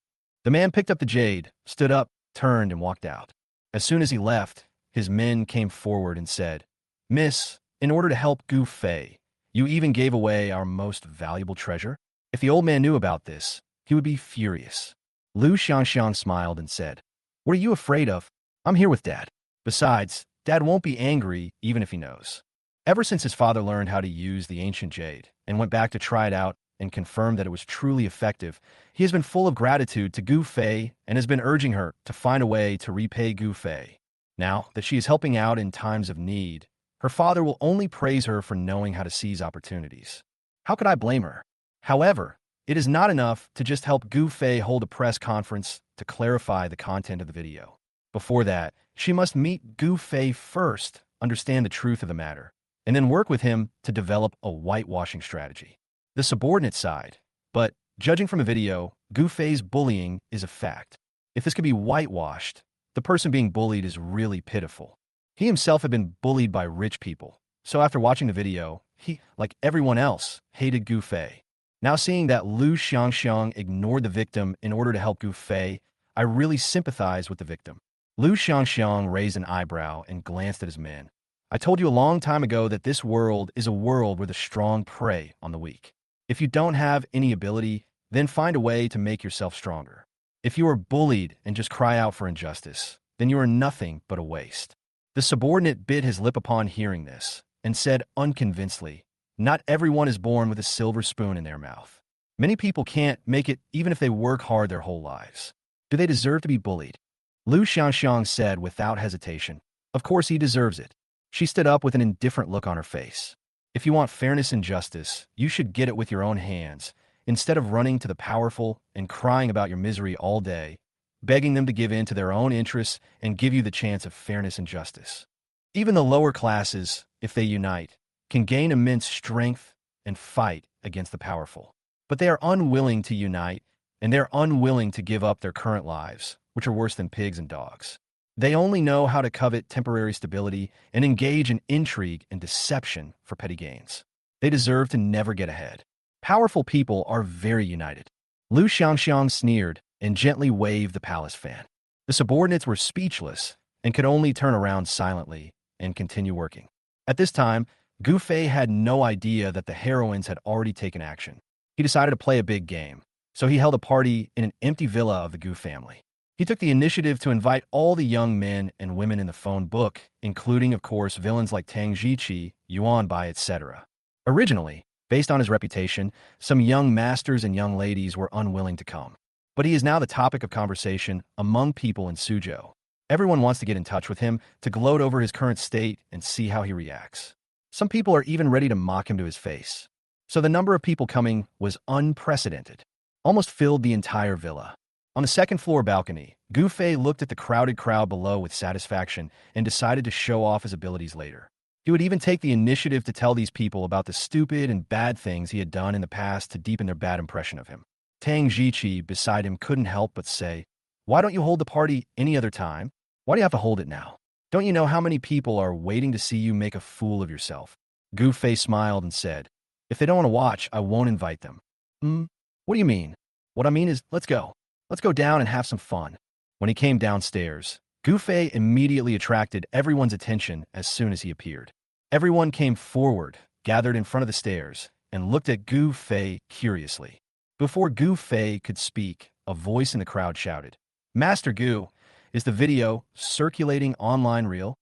The man picked up the jade, stood up, turned, and walked out. As soon as he left, his men came forward and said, Miss, in order to help Gu Fei, you even gave away our most valuable treasure? If the old man knew about this, he would be furious. Lu Xiangxiang smiled and said, What are you afraid of? I'm here with Dad. Besides, Dad won't be angry even if he knows. Ever since his father learned how to use the ancient jade and went back to try it out and confirmed that it was truly effective, he has been full of gratitude to Gu Fei and has been urging her to find a way to repay Gu Fei. Now that she is helping out in times of need, her father will only praise her for knowing how to seize opportunities. How could I blame her? However, it is not enough to just help Gu Fei hold a press conference to clarify the content of the video. Before that, she must meet Gu Fei first, understand the truth of the matter, and then work with him to develop a whitewashing strategy. The subordinate side, but judging from a video, Gu Fei's bullying is a fact. If this could be whitewashed, the person being bullied is really pitiful. He himself had been bullied by rich people, so after watching the video, he, like everyone else, hated Gu Fei. Now seeing that Lu Xiangxiang ignored the victim in order to help Gu Fei, I really sympathize with the victim. Lu Xiangxiang raised an eyebrow and glanced at his men. I told you a long time ago that this world is a world where the strong prey on the weak. If you don't have any ability, then find a way to make yourself stronger. If you are bullied and just cry out for injustice, then you are nothing but a waste. The subordinate bit his lip upon hearing this and said unconvincedly, Not everyone is born with a silver spoon in their mouth. Many people can't make it even if they work hard their whole lives. Do they deserve to be bullied? Lu Xiangxiang said without hesitation, Of course he deserves it. She stood up with an indifferent look on her face. If you want fairness and justice, you should get it with your own hands, instead of running to the powerful and crying about your misery all day, begging them to give in to their own interests and give you the chance of fairness and justice. Even the lower classes, if they unite, can gain immense strength and fight against the powerful. But they are unwilling to unite, and they're unwilling to give up their current lives, which are worse than pigs and dogs. They only know how to covet temporary stability and engage in intrigue and deception for petty gains. They deserve to never get ahead. Powerful people are very united. Lu Xiangxiang sneered and gently waved the palace fan. The subordinates were speechless and could only turn around silently and continue working. At this time, Gu Fei had no idea that the heroines had already taken action. He decided to play a big game, so he held a party in an empty villa of the Gu family. He took the initiative to invite all the young men and women in the phone book, including, of course, villains like Tang Jiqi, Yuan Bai, etc. Originally, based on his reputation, some young masters and young ladies were unwilling to come. But he is now the topic of conversation among people in Suzhou. Everyone wants to get in touch with him to gloat over his current state and see how he reacts. Some people are even ready to mock him to his face. So the number of people coming was unprecedented, almost filled the entire villa. On the second-floor balcony, Gu Fei looked at the crowded crowd below with satisfaction and decided to show off his abilities later. He would even take the initiative to tell these people about the stupid and bad things he had done in the past to deepen their bad impression of him. Tang Jiqi beside him couldn't help but say, Why don't you hold the party any other time? Why do you have to hold it now? Don't you know how many people are waiting to see you make a fool of yourself? Gu Fei smiled and said, If they don't want to watch, I won't invite them. Hmm? What do you mean? What I mean is, let's go. Let's go down and have some fun. When he came downstairs, Gu Fei immediately attracted everyone's attention as soon as he appeared. Everyone came forward, gathered in front of the stairs, and looked at Gu Fei curiously. Before Gu Fei could speak, a voice in the crowd shouted, "Master Gu, is the video circulating online real?"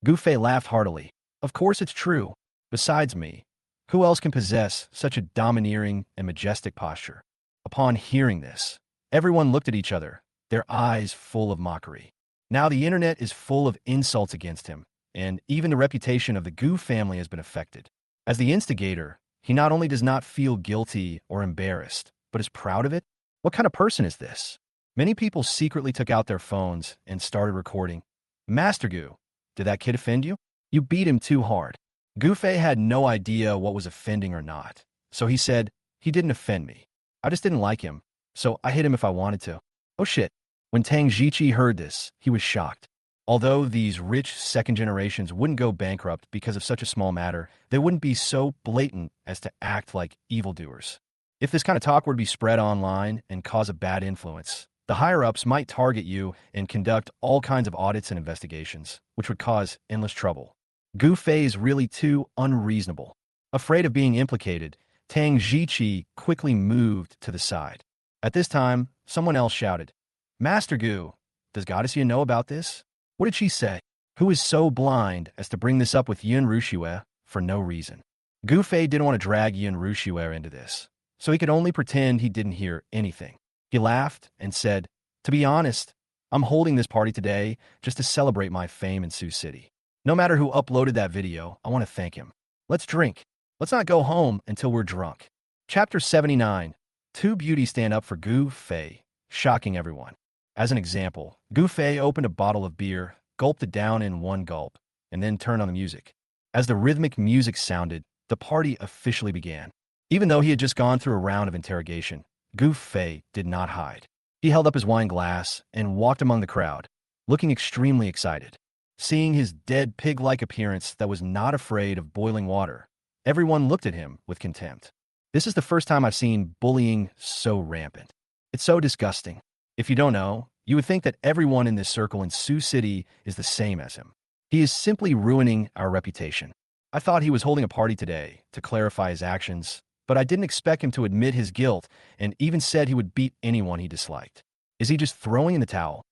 Gu Fei laughed heartily. Of course it's true. Besides me, who else can possess such a domineering and majestic posture? Upon hearing this, everyone looked at each other, their eyes full of mockery. Now the internet is full of insults against him, and even the reputation of the Gu family has been affected. As the instigator, he not only does not feel guilty or embarrassed, but is proud of it. What kind of person is this? Many people secretly took out their phones and started recording. Master Gu, did that kid offend you? You beat him too hard. Gu Fei had no idea what was offending or not, so he said, he didn't offend me. I just didn't like him, so I hit him if I wanted to. Oh shit. When Tang Jiqi heard this, he was shocked. Although these rich second generations wouldn't go bankrupt because of such a small matter, they wouldn't be so blatant as to act like evildoers. If this kind of talk were to be spread online and cause a bad influence, the higher-ups might target you and conduct all kinds of audits and investigations, which would cause endless trouble. Gu Fei is really too unreasonable. Afraid of being implicated, Tang Jiqi quickly moved to the side. At this time, someone else shouted, Master Gu, does Goddessia know about this? What did she say? Who is so blind as to bring this up with Yin Ruxue for no reason? Gu Fei didn't want to drag Yin Ruxue into this, so he could only pretend he didn't hear anything. He laughed and said, to be honest, I'm holding this party today just to celebrate my fame in Sioux City. No matter who uploaded that video, I want to thank him. Let's drink. Let's not go home until we're drunk. Chapter 79. Two beauties stand up for Gu Fei, shocking everyone. As an example, Gu Fei opened a bottle of beer, gulped it down in one gulp, and then turned on the music. As the rhythmic music sounded, the party officially began. Even though he had just gone through a round of interrogation, Gu Fei did not hide. He held up his wine glass and walked among the crowd, looking extremely excited. Seeing his dead pig-like appearance that was not afraid of boiling water, everyone looked at him with contempt. This is the first time I've seen bullying so rampant. It's so disgusting. If you don't know, you would think that everyone in this circle in Sioux City is the same as him. He is simply ruining our reputation. I thought he was holding a party today to clarify his actions, but I didn't expect him to admit his guilt and even said he would beat anyone he disliked. Is he just throwing in the towel?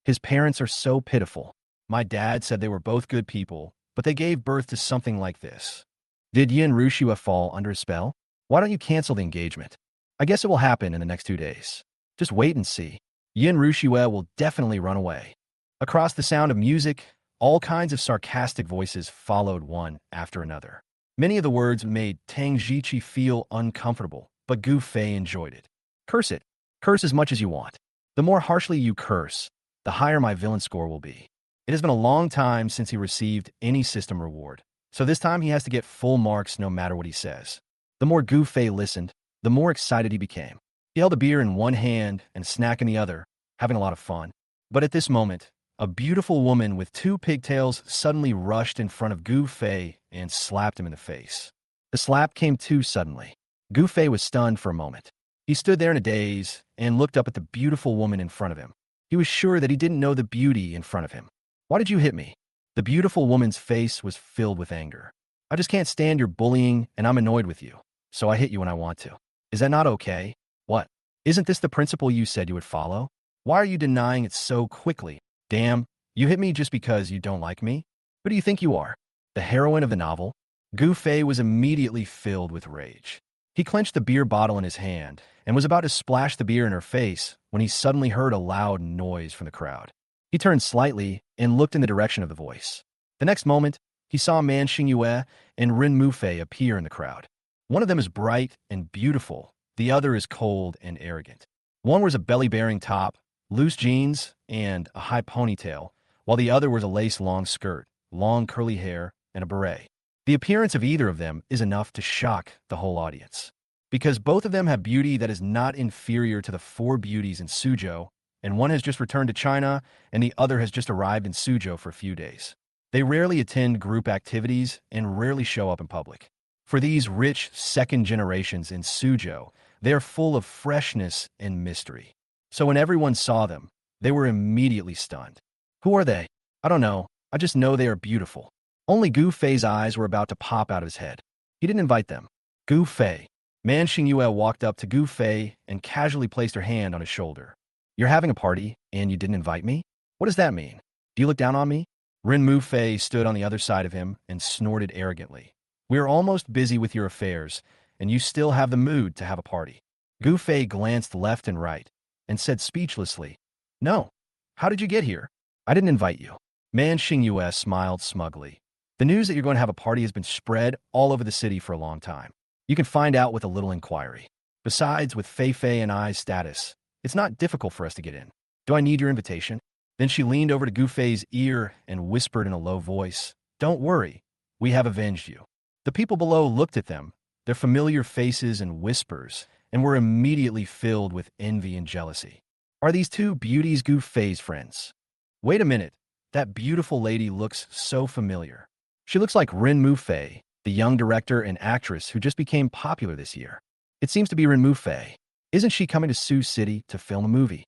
His parents are so pitiful. My dad said they were both good people, but they gave birth to something like this. Did Yin Ruxue fall under a spell? Why don't you cancel the engagement? I guess it will happen in the next 2 days. Just wait and see. Yin Ruxue will definitely run away. Across the sound of music, all kinds of sarcastic voices followed one after another. Many of the words made Tang Jiqi feel uncomfortable, but Gu Fei enjoyed it. Curse it. Curse as much as you want. The more harshly you curse, the higher my villain score will be. It has been a long time since he received any system reward, so this time he has to get full marks no matter what he says. The more Gu Fei listened, the more excited he became. He held a beer in one hand and a snack in the other, having a lot of fun. But at this moment, a beautiful woman with 2 pigtails suddenly rushed in front of Gu Fei and slapped him in the face. The slap came too suddenly. Gu Fei was stunned for a moment. He stood there in a daze and looked up at the beautiful woman in front of him. He was sure that he didn't know the beauty in front of him. Why did you hit me? The beautiful woman's face was filled with anger. I just can't stand your bullying and I'm annoyed with you, so I hit you when I want to. Is that not okay? What? Isn't this the principle you said you would follow? Why are you denying it so quickly? Damn, you hit me just because you don't like me? Who do you think you are? The heroine of the novel? Gu Fei was immediately filled with rage. He clenched the beer bottle in his hand and was about to splash the beer in her face when he suddenly heard a loud noise from the crowd. He turned slightly and looked in the direction of the voice. The next moment, he saw Man Xingyue and Rin Mufei appear in the crowd. One of them is bright and beautiful. The other is cold and arrogant. One wears a belly-bearing top, loose jeans, and a high ponytail, while the other wears a lace-long skirt, long curly hair, and a beret. The appearance of either of them is enough to shock the whole audience. Because both of them have beauty that is not inferior to the 4 beauties in Suzhou, and one has just returned to China, and the other has just arrived in Suzhou for a few days. They rarely attend group activities and rarely show up in public. For these rich second generations in Suzhou, they are full of freshness and mystery. So when everyone saw them, they were immediately stunned. Who are they? I don't know. I just know they are beautiful. Only Gu Fei's eyes were about to pop out of his head. He didn't invite them. Gu Fei. Man Xingyue walked up to Gu Fei and casually placed her hand on his shoulder. You're having a party, and you didn't invite me? What does that mean? Do you look down on me? Ren Mu Fei stood on the other side of him and snorted arrogantly. We are almost busy with your affairs, and you still have the mood to have a party. Gu Fei glanced left and right and said speechlessly, No. How did you get here? I didn't invite you. Man Xingyue smiled smugly. The news that you're going to have a party has been spread all over the city for a long time. You can find out with a little inquiry. Besides, with Fei Fei and I's status, it's not difficult for us to get in. Do I need your invitation? Then she leaned over to Gu Fei's ear and whispered in a low voice, Don't worry, we have avenged you. The people below looked at them, their familiar faces and whispers, and were immediately filled with envy and jealousy. Are these two beauties Gu Fei's friends? Wait a minute, that beautiful lady looks so familiar. She looks like Ren Mu Fei, the young director and actress who just became popular this year. It seems to be Ren Mu Fei. Isn't she coming to Sioux City to film a movie?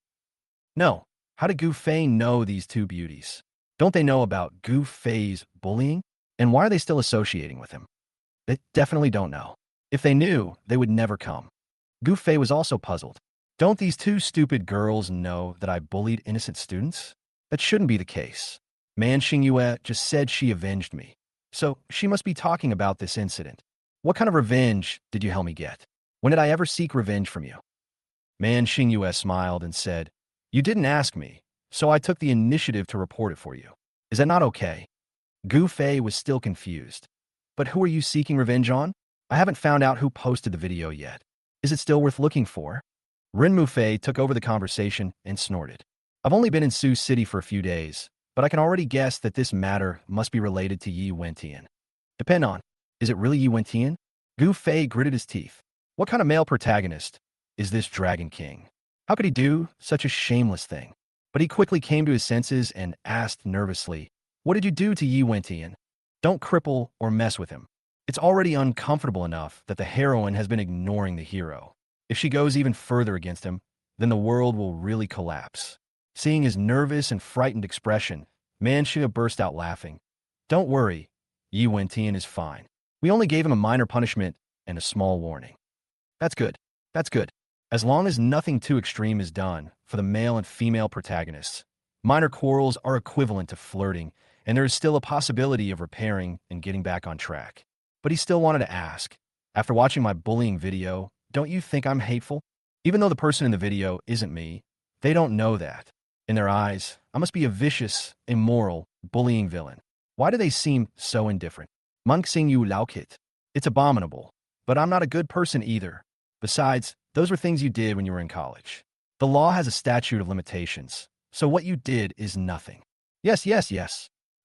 No. How did Gu Fei know these two beauties? Don't they know about Gu Fei's bullying? And why are they still associating with him? They definitely don't know. If they knew, they would never come. Gu Fei was also puzzled. Don't these two stupid girls know that I bullied innocent students? That shouldn't be the case. Man Xingyue just said she avenged me. So she must be talking about this incident. What kind of revenge did you help me get? When did I ever seek revenge from you? Man Xingyue smiled and said, You didn't ask me, so I took the initiative to report it for you. Is that not okay? Gu Fei was still confused. But who are you seeking revenge on? I haven't found out who posted the video yet. Is it still worth looking for? Ren Mu Fei took over the conversation and snorted. I've only been in Sioux City for a few days, but I can already guess that this matter must be related to Yi Wentian. Depend on, is it really Yi Wentian? Gu Fei gritted his teeth. What kind of male protagonist is this Dragon King? How could he do such a shameless thing? But he quickly came to his senses and asked nervously, What did you do to Yi Wentian? Don't cripple or mess with him. It's already uncomfortable enough that the heroine has been ignoring the hero. If she goes even further against him, then the world will really collapse. Seeing his nervous and frightened expression, Man Xingyue burst out laughing. Don't worry, Yi Wentian is fine. We only gave him a minor punishment and a small warning. That's good. That's good. As long as nothing too extreme is done for the male and female protagonists, minor quarrels are equivalent to flirting, and there is still a possibility of repairing and getting back on track. But he still wanted to ask, after watching my bullying video, don't you think I'm hateful? Even though the person in the video isn't me, they don't know that. In their eyes, I must be a vicious, immoral, bullying villain. Why do they seem so indifferent? Monk Sing Yu Lao Kit. It's abominable, but I'm not a good person either. Besides, those were things you did when you were in college. The law has a statute of limitations, so what you did is nothing. Yes.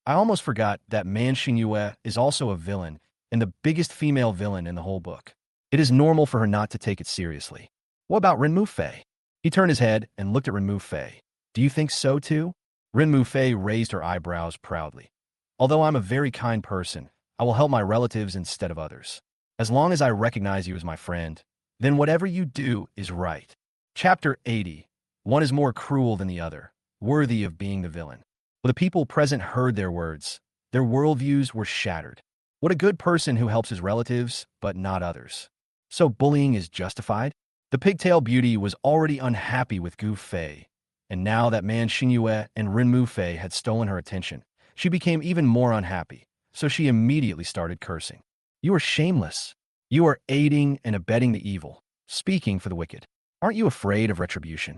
I almost forgot that Man Xingyue is also a villain and the biggest female villain in the whole book. It is normal for her not to take it seriously. What about Ren Mu Fei? He turned his head and looked at Ren Mu Fei. Do you think so too? Ren Mu Fei raised her eyebrows proudly. Although I'm a very kind person, I will help my relatives instead of others. As long as I recognize you as my friend, then whatever you do is right. Chapter 80. One is more cruel than the other, worthy of being the villain. When the people present heard their words, their worldviews were shattered. What a good person who helps his relatives, but not others. So bullying is justified? The pigtail beauty was already unhappy with Gu Fei, and now that Man Xingyue and Ren Mu Fei had stolen her attention, she became even more unhappy, so she immediately started cursing. You are shameless. You are aiding and abetting the evil, speaking for the wicked. Aren't you afraid of retribution?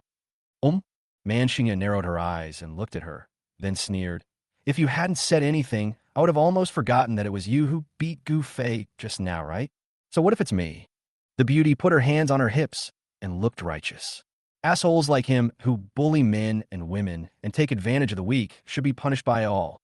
Man Xingyue narrowed her eyes and looked at her, then sneered. If you hadn't said anything, I would have almost forgotten that it was you who beat Gu Fei just now, right? So what if it's me? The beauty put her hands on her hips and looked righteous. Assholes like him who bully men and women and take advantage of the weak should be punished by all.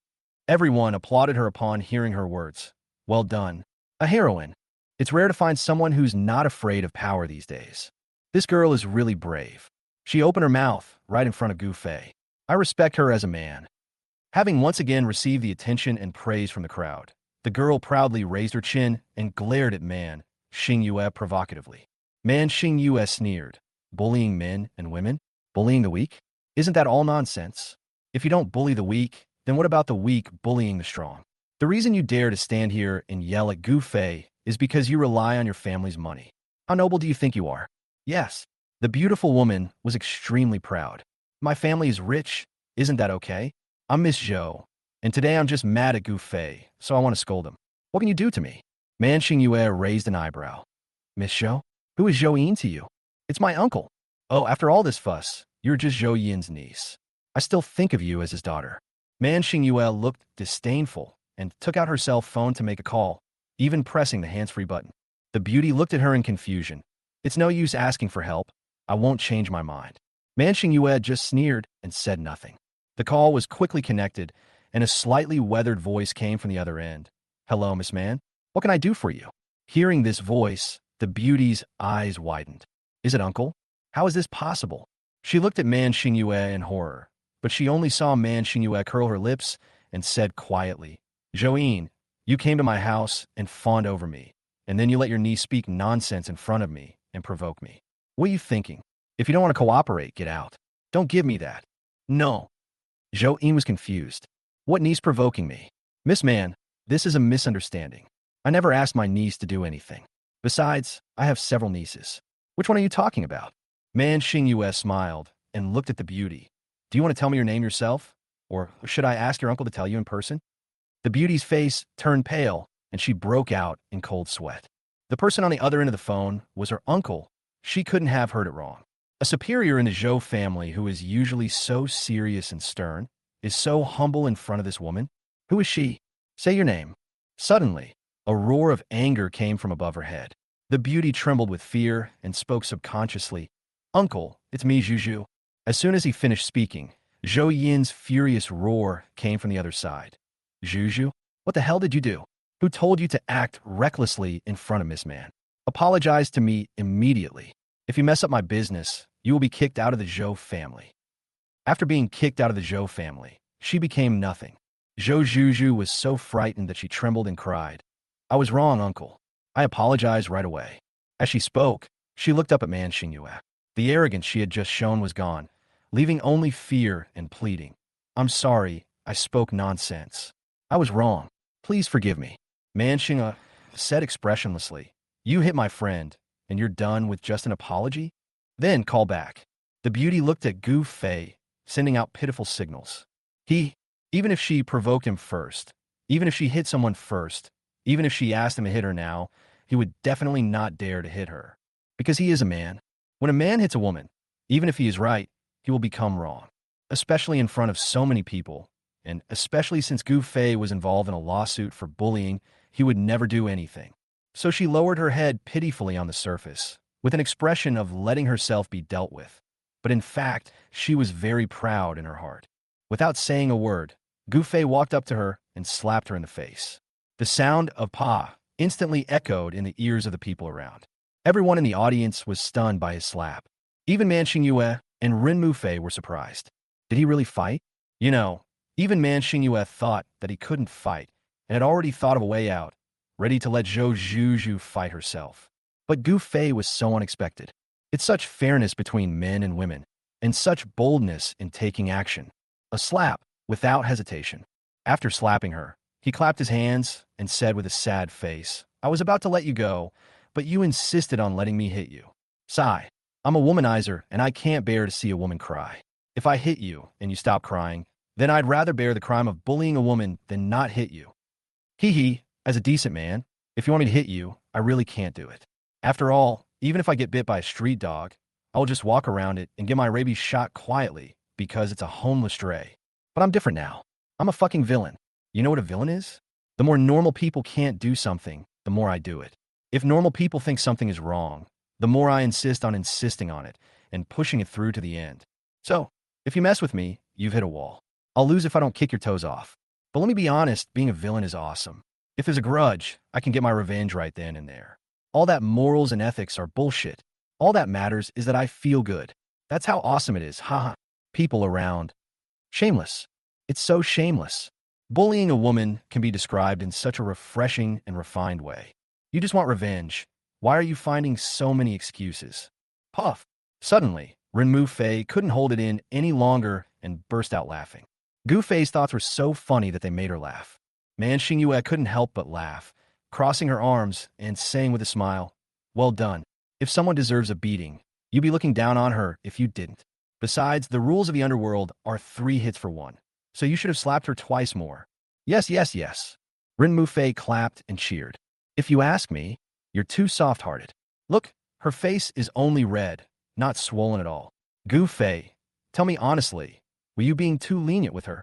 Everyone applauded her upon hearing her words. Well done. A heroine. It's rare to find someone who's not afraid of power these days. This girl is really brave. She opened her mouth right in front of Gu Fei. I respect her as a man. Having once again received the attention and praise from the crowd, The girl proudly raised her chin and glared at Man Xingyue provocatively. Man Xingyue sneered. Bullying men and women? Bullying the weak? Isn't that all nonsense? If you don't bully the weak, then what about the weak bullying the strong? The reason you dare to stand here and yell at Gu Fei is because you rely on your family's money. How noble do you think you are? Yes, the beautiful woman was extremely proud. My family is rich. Isn't that okay? I'm Miss Zhou, and today I'm just mad at Gu Fei, so I want to scold him. What can you do to me? Man Xingyue raised an eyebrow. Miss Zhou? Who is Zhou Yin to you? It's my uncle. Oh, after all this fuss, you're just Zhou Yin's niece. I still think of you as his daughter. Man Xingyue looked disdainful and took out her cell phone to make a call, even pressing the hands-free button. The beauty looked at her in confusion. It's no use asking for help. I won't change my mind. Man Xingyue just sneered and said nothing. The call was quickly connected, and a slightly weathered voice came from the other end. Hello, Miss Man. What can I do for you? Hearing this voice, the beauty's eyes widened. Is it uncle? How is this possible? She looked at Man Xingyue in horror, but she only saw Man Xingyue curl her lips and said quietly, Zhou Yin, you came to my house and fawned over me, and then you let your niece speak nonsense in front of me and provoke me. What are you thinking? If you don't want to cooperate, get out. Don't give me that. No. Zhou Yin was confused. What niece provoking me? Miss Man, this is a misunderstanding. I never asked my niece to do anything. Besides, I have several nieces. Which one are you talking about? Man Xingyue smiled and looked at the beauty. Do you want to tell me your name yourself? Or should I ask your uncle to tell you in person? The beauty's face turned pale, and she broke out in cold sweat. The person on the other end of the phone was her uncle. She couldn't have heard it wrong. A superior in the Zhou family who is usually so serious and stern is so humble in front of this woman. Who is she? Say your name. Suddenly, a roar of anger came from above her head. The beauty trembled with fear and spoke subconsciously. Uncle, it's me, Juju. As soon as he finished speaking, Zhou Yin's furious roar came from the other side. Juju, what the hell did you do? Who told you to act recklessly in front of Miss Man? Apologize to me immediately. If you mess up my business, you will be kicked out of the Zhou family. After being kicked out of the Zhou family, she became nothing. Zhou Juju was so frightened that she trembled and cried. I was wrong, uncle. I apologize right away. As she spoke, she looked up at Man Xingyue. The arrogance she had just shown was gone, leaving only fear and pleading. I'm sorry, I spoke nonsense. I was wrong. Please forgive me. Man Xingyue said expressionlessly. You hit my friend, and you're done with just an apology? Then call back. The beauty looked at Gu Fei, sending out pitiful signals. Even if she provoked him first, even if she hit someone first, even if she asked him to hit her now, he would definitely not dare to hit her. Because he is a man. When a man hits a woman, even if he is right, he will become wrong. Especially in front of so many people, and especially since Gu Fei was involved in a lawsuit for bullying, he would never do anything. So she lowered her head pitifully on the surface, with an expression of letting herself be dealt with. But in fact, she was very proud in her heart. Without saying a word, Gu Fei walked up to her and slapped her in the face. The sound of "pa" instantly echoed in the ears of the people around. Everyone in the audience was stunned by his slap. Even Man Xingyue and Ren Mufei were surprised. Did he really fight? You know, even Man Xingyue thought that he couldn't fight and had already thought of a way out, ready to let Zhou Juju fight herself. But Gu Fei was so unexpected. It's such fairness between men and women, and such boldness in taking action. A slap, without hesitation. After slapping her, he clapped his hands and said with a sad face, I was about to let you go, but you insisted on letting me hit you. Sigh. I'm a womanizer, and I can't bear to see a woman cry. If I hit you and you stop crying, then I'd rather bear the crime of bullying a woman than not hit you. As a decent man, if you want me to hit you, I really can't do it. After all, even if I get bit by a street dog, I will just walk around it and get my rabies shot quietly because it's a homeless stray. But I'm different now. I'm a fucking villain. You know what a villain is? The more normal people can't do something, the more I do it. If normal people think something is wrong, the more I insist on insisting on it and pushing it through to the end. So, if you mess with me, you've hit a wall. I'll lose if I don't kick your toes off. But let me be honest, being a villain is awesome. If there's a grudge, I can get my revenge right then and there. All that morals and ethics are bullshit. All that matters is that I feel good. That's how awesome it is, haha. People around. Shameless. It's so shameless. Bullying a woman can be described in such a refreshing and refined way. You just want revenge. Why are you finding so many excuses? Puff. Suddenly, Renmu Fei couldn't hold it in any longer and burst out laughing. Gu Fei's thoughts were so funny that they made her laugh. Man Xingyue couldn't help but laugh, crossing her arms and saying with a smile, "Well done. If someone deserves a beating, you'd be looking down on her if you didn't. Besides, the rules of the underworld are 3 hits for 1, so you should have slapped her twice more." "Yes, yes, yes." Renmu Fei clapped and cheered. "If you ask me, you're too soft-hearted. Look, her face is only red, not swollen at all. Gu Fei, tell me honestly, were you being too lenient with her?"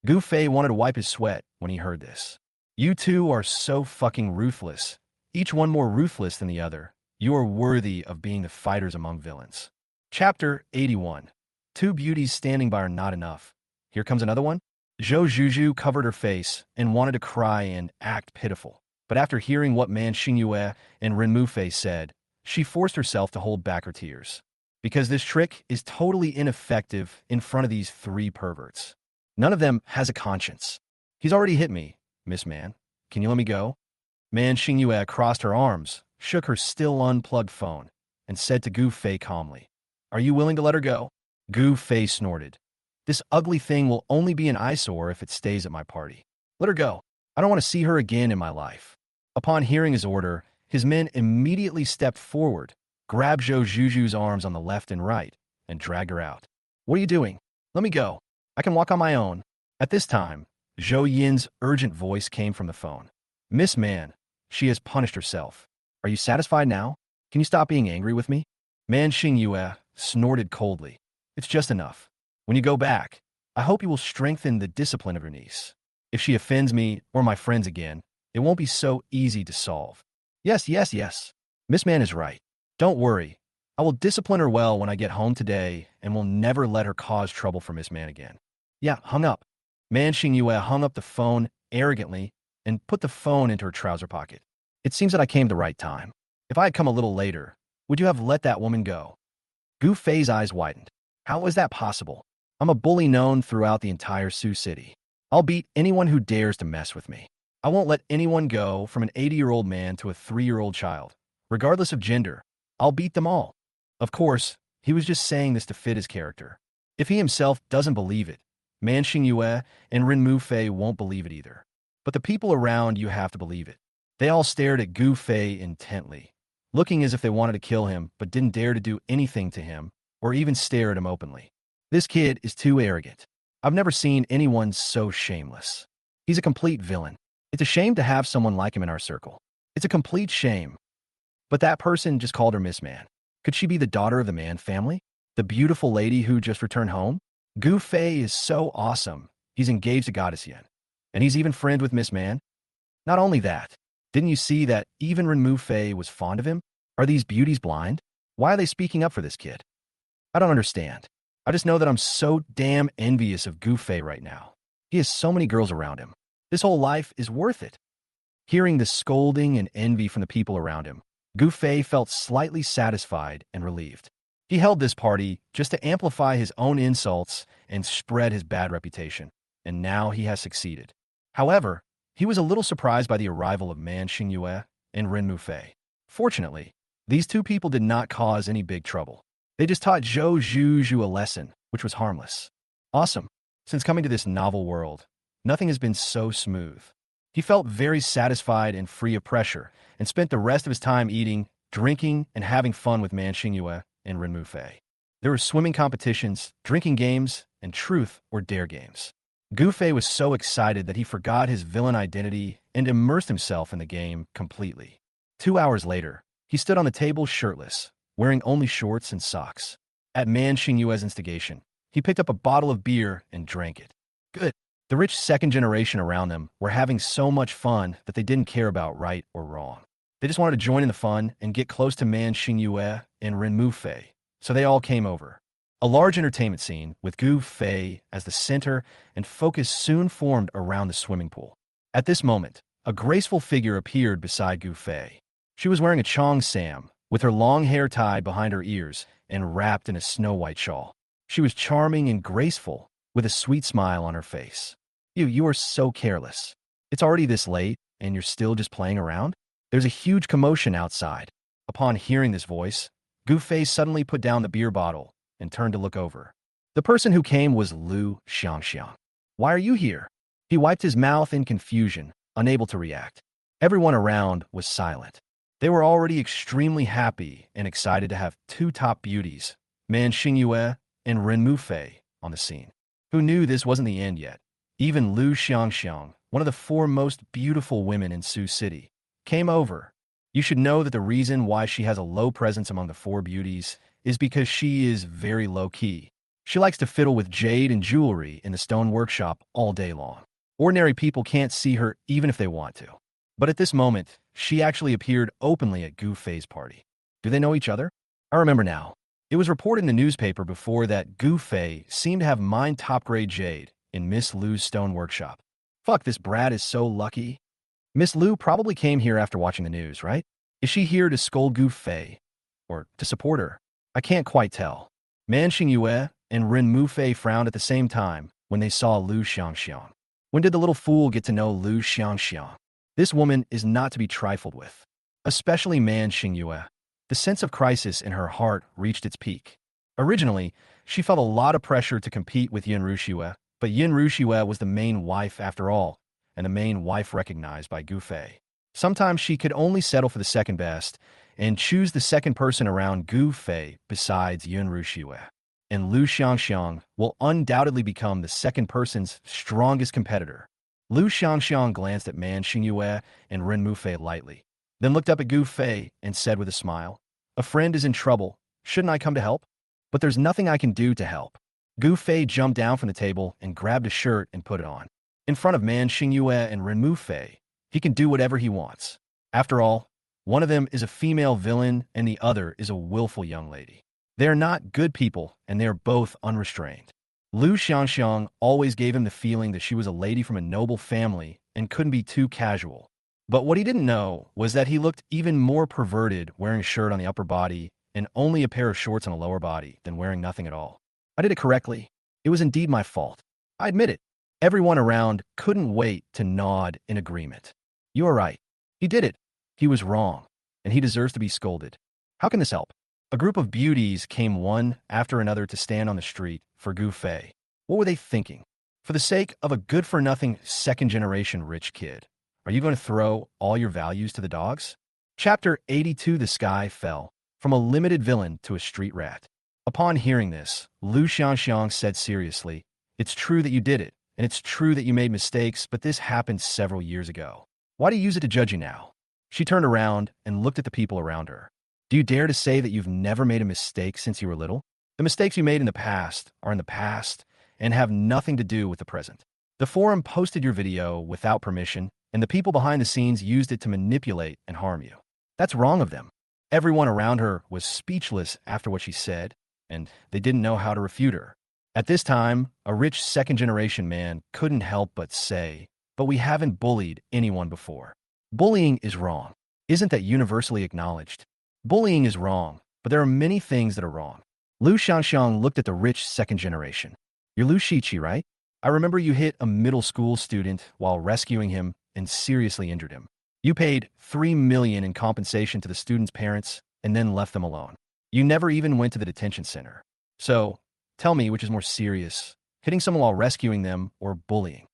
Gu Fei wanted to wipe his sweat when he heard this. "You two are so fucking ruthless, each one more ruthless than the other. You are worthy of being the fighters among villains." Chapter 81. 2 beauties standing by are not enough. Here comes another one. Zhou Zhuju covered her face and wanted to cry and act pitiful. But after hearing what Man Xingyue and Renmu Fei said, she forced herself to hold back her tears. Because this trick is totally ineffective in front of these 3 perverts. None of them has a conscience. "He's already hit me, Miss Man. Can you let me go?" Man Xingyue crossed her arms, shook her still unplugged phone, and said to Gu Fei calmly, "Are you willing to let her go?" Gu Fei snorted. "This ugly thing will only be an eyesore if it stays at my party. Let her go. I don't want to see her again in my life." Upon hearing his order, his men immediately stepped forward, grabbed Zhou Zhuju's arms on the left and right, and dragged her out. "What are you doing? Let me go. I can walk on my own." At this time, Zhou Yin's urgent voice came from the phone. "Miss Man, she has punished herself. Are you satisfied now? Can you stop being angry with me?" Man Xingyue snorted coldly. "It's just enough. When you go back, I hope you will strengthen the discipline of your niece. If she offends me or my friends again, it won't be so easy to solve." "Yes, yes, yes. Miss Man is right. Don't worry. I will discipline her well when I get home today and will never let her cause trouble for Miss Man again." Yeah, hung up. Man Xingyue hung up the phone arrogantly and put the phone into her trouser pocket. "It seems that I came the right time. If I had come a little later, would you have let that woman go?" Gu Fei's eyes widened. "How is that possible? I'm a bully known throughout the entire Sioux City. I'll beat anyone who dares to mess with me. I won't let anyone go from an 80-year-old man to a 3-year-old child. Regardless of gender, I'll beat them all." Of course, he was just saying this to fit his character. If he himself doesn't believe it, Man Xingyue and Renmu Fei won't believe it either. But the people around you have to believe it. They all stared at Gu Fei intently, looking as if they wanted to kill him but didn't dare to do anything to him or even stare at him openly. This kid is too arrogant. I've never seen anyone so shameless. He's a complete villain. It's a shame to have someone like him in our circle. It's a complete shame. But that person just called her Miss Man. Could she be the daughter of the Man family? The beautiful lady who just returned home? Gu Fei is so awesome. He's engaged to Goddess Yen. And he's even friends with Miss Man? Not only that, didn't you see that even Renmu Fei was fond of him? Are these beauties blind? Why are they speaking up for this kid? I don't understand. I just know that I'm so damn envious of Gu Fei right now. He has so many girls around him. This whole life is worth it. Hearing the scolding and envy from the people around him, Gu Fei felt slightly satisfied and relieved. He held this party just to amplify his own insults and spread his bad reputation, and now he has succeeded. However, he was a little surprised by the arrival of Man Xingyue and Renmu Fei. Fortunately, these 2 people did not cause any big trouble. They just taught Zhou Zhuju a lesson, which was harmless. Awesome. Since coming to this novel world, nothing has been so smooth. He felt very satisfied and free of pressure, and spent the rest of his time eating, drinking, and having fun with Man Xingyue and Renmu Fei. There were swimming competitions, drinking games, and truth or dare games. Gu Fei was so excited that he forgot his villain identity and immersed himself in the game completely. 2 hours later, he stood on the table shirtless, wearing only shorts and socks. At Man Xingyue's instigation, he picked up a bottle of beer and drank it. Good. The rich second generation around them were having so much fun that they didn't care about right or wrong. They just wanted to join in the fun and get close to Man Xingyue and Renmu Fei, so they all came over. A large entertainment scene with Gu Fei as the center and focus soon formed around the swimming pool. At this moment, a graceful figure appeared beside Gu Fei. She was wearing a chong sam, with her long hair tied behind her ears and wrapped in a snow-white shawl. She was charming and graceful, with a sweet smile on her face. You are so careless. It's already this late, and you're still just playing around? There's a huge commotion outside. Upon hearing this voice, Gu suddenly put down the beer bottle and turned to look over. The person who came was Lu Xiangxiang. Why are you here? He wiped his mouth in confusion, unable to react. Everyone around was silent. They were already extremely happy and excited to have two top beauties, Man Xingyue and Ren Mufei, on the scene. Who knew this wasn't the end yet? Even Lu Xiangxiang, one of the four most beautiful women in Sioux City, came over. You should know that the reason why she has a low presence among the four beauties is because she is very low-key. She likes to fiddle with jade and jewelry in the stone workshop all day long. Ordinary people can't see her even if they want to. But at this moment, she actually appeared openly at Gu Fei's party. Do they know each other? I remember now. It was reported in the newspaper before that Gu Fei seemed to have mined top-grade jade in Miss Lu's stone workshop. Fuck, this brat is so lucky. Miss Lu probably came here after watching the news, right? Is she here to scold Gu Fei? Or to support her? I can't quite tell. Man Xingyue and Ren Mufei frowned at the same time when they saw Lu Xiangxiang. When did the little fool get to know Lu Xiangxiang? This woman is not to be trifled with. Especially Man Xingyue. The sense of crisis in her heart reached its peak. Originally, she felt a lot of pressure to compete with Yin Ruxue, but Yin Ruxue was the main wife after all, and the main wife recognized by Gu Fei. Sometimes she could only settle for the second best and choose the second person around Gu Fei besides Yin Ruxue. And Lu Xiangxiang will undoubtedly become the second person's strongest competitor. Lu Xiangxiang glanced at Man Xingyue and Ren Mufei lightly, then looked up at Gu Fei and said with a smile, "A friend is in trouble. Shouldn't I come to help? But there's nothing I can do to help." Gu Fei jumped down from the table and grabbed a shirt and put it on. In front of Man Xingyue and Ren Mufei, he can do whatever he wants. After all, one of them is a female villain and the other is a willful young lady. They are not good people and they are both unrestrained. Lu Xiangxiang always gave him the feeling that she was a lady from a noble family and couldn't be too casual. But what he didn't know was that he looked even more perverted wearing a shirt on the upper body and only a pair of shorts on the lower body than wearing nothing at all. I did it correctly. It was indeed my fault. I admit it. Everyone around couldn't wait to nod in agreement. You are right. He did it. He was wrong, and he deserves to be scolded. How can this help? A group of beauties came one after another to stand on the street for Gu Fei. What were they thinking? For the sake of a good-for-nothing second-generation rich kid, are you going to throw all your values to the dogs? Chapter 82. The Sky Fell. From a limited villain to a street rat. Upon hearing this, Lu Xiangxiang said seriously, "It's true that you did it, and it's true that you made mistakes, but this happened several years ago. Why do you use it to judge you now?" She turned around and looked at the people around her. Do you dare to say that you've never made a mistake since you were little? The mistakes you made in the past are in the past and have nothing to do with the present. The forum posted your video without permission, and the people behind the scenes used it to manipulate and harm you. That's wrong of them. Everyone around her was speechless after what she said, and they didn't know how to refute her. At this time, a rich second-generation man couldn't help but say, "But we haven't bullied anyone before." Bullying is wrong. Isn't that universally acknowledged? Bullying is wrong, but there are many things that are wrong. Lu Xiangxiang looked at the rich second generation. You're Lu Shiqi, right? I remember you hit a middle school student while rescuing him and seriously injured him. You paid $3 million in compensation to the student's parents and then left them alone. You never even went to the detention center. So, tell me which is more serious, hitting someone while rescuing them or bullying?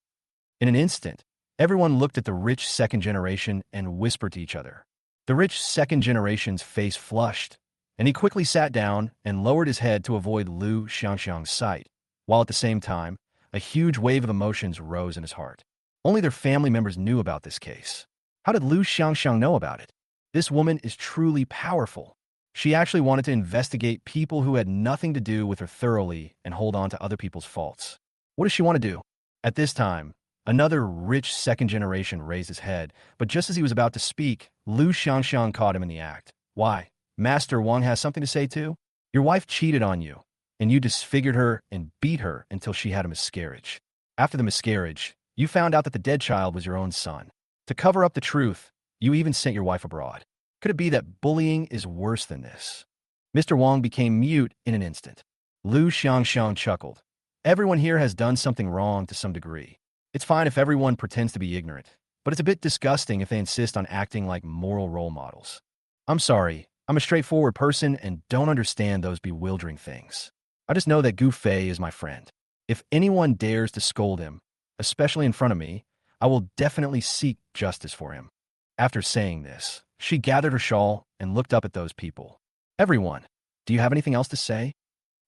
In an instant, everyone looked at the rich second generation and whispered to each other. The rich second generation's face flushed, and he quickly sat down and lowered his head to avoid Lu Xiangxiang's sight, while at the same time, a huge wave of emotions rose in his heart. Only their family members knew about this case. How did Lu Xiangxiang know about it? This woman is truly powerful. She actually wanted to investigate people who had nothing to do with her thoroughly and hold on to other people's faults. What does she want to do? At this time, another rich second generation raised his head, but just as he was about to speak, Lu Xiangxiang caught him in the act. Why? Master Wang has something to say too? Your wife cheated on you, and you disfigured her and beat her until she had a miscarriage. After the miscarriage, you found out that the dead child was your own son. To cover up the truth, you even sent your wife abroad. Could it be that bullying is worse than this? Mr. Wang became mute in an instant. Lu Xiangxiang chuckled. Everyone here has done something wrong to some degree. It's fine if everyone pretends to be ignorant, but it's a bit disgusting if they insist on acting like moral role models. I'm sorry, I'm a straightforward person and don't understand those bewildering things. I just know that Gu Fei is my friend. If anyone dares to scold him, especially in front of me, I will definitely seek justice for him. After saying this, she gathered her shawl and looked up at those people. Everyone, do you have anything else to say?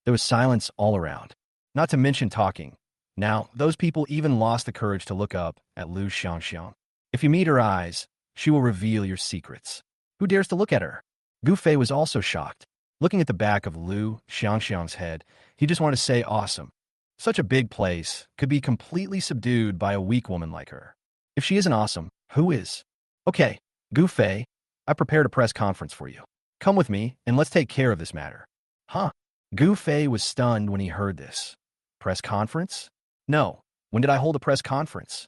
There was silence all around, not to mention talking. Now, those people even lost the courage to look up at Lu Xiangxiang. If you meet her eyes, she will reveal your secrets. Who dares to look at her? Gu Fei was also shocked. Looking at the back of Lu Xiangxiang's head, he just wanted to say awesome. Such a big place could be completely subdued by a weak woman like her. If she isn't awesome, who is? Okay, Gu Fei, I prepared a press conference for you. Come with me and let's take care of this matter. Huh? Gu Fei was stunned when he heard this. Press conference? No. When did I hold a press conference?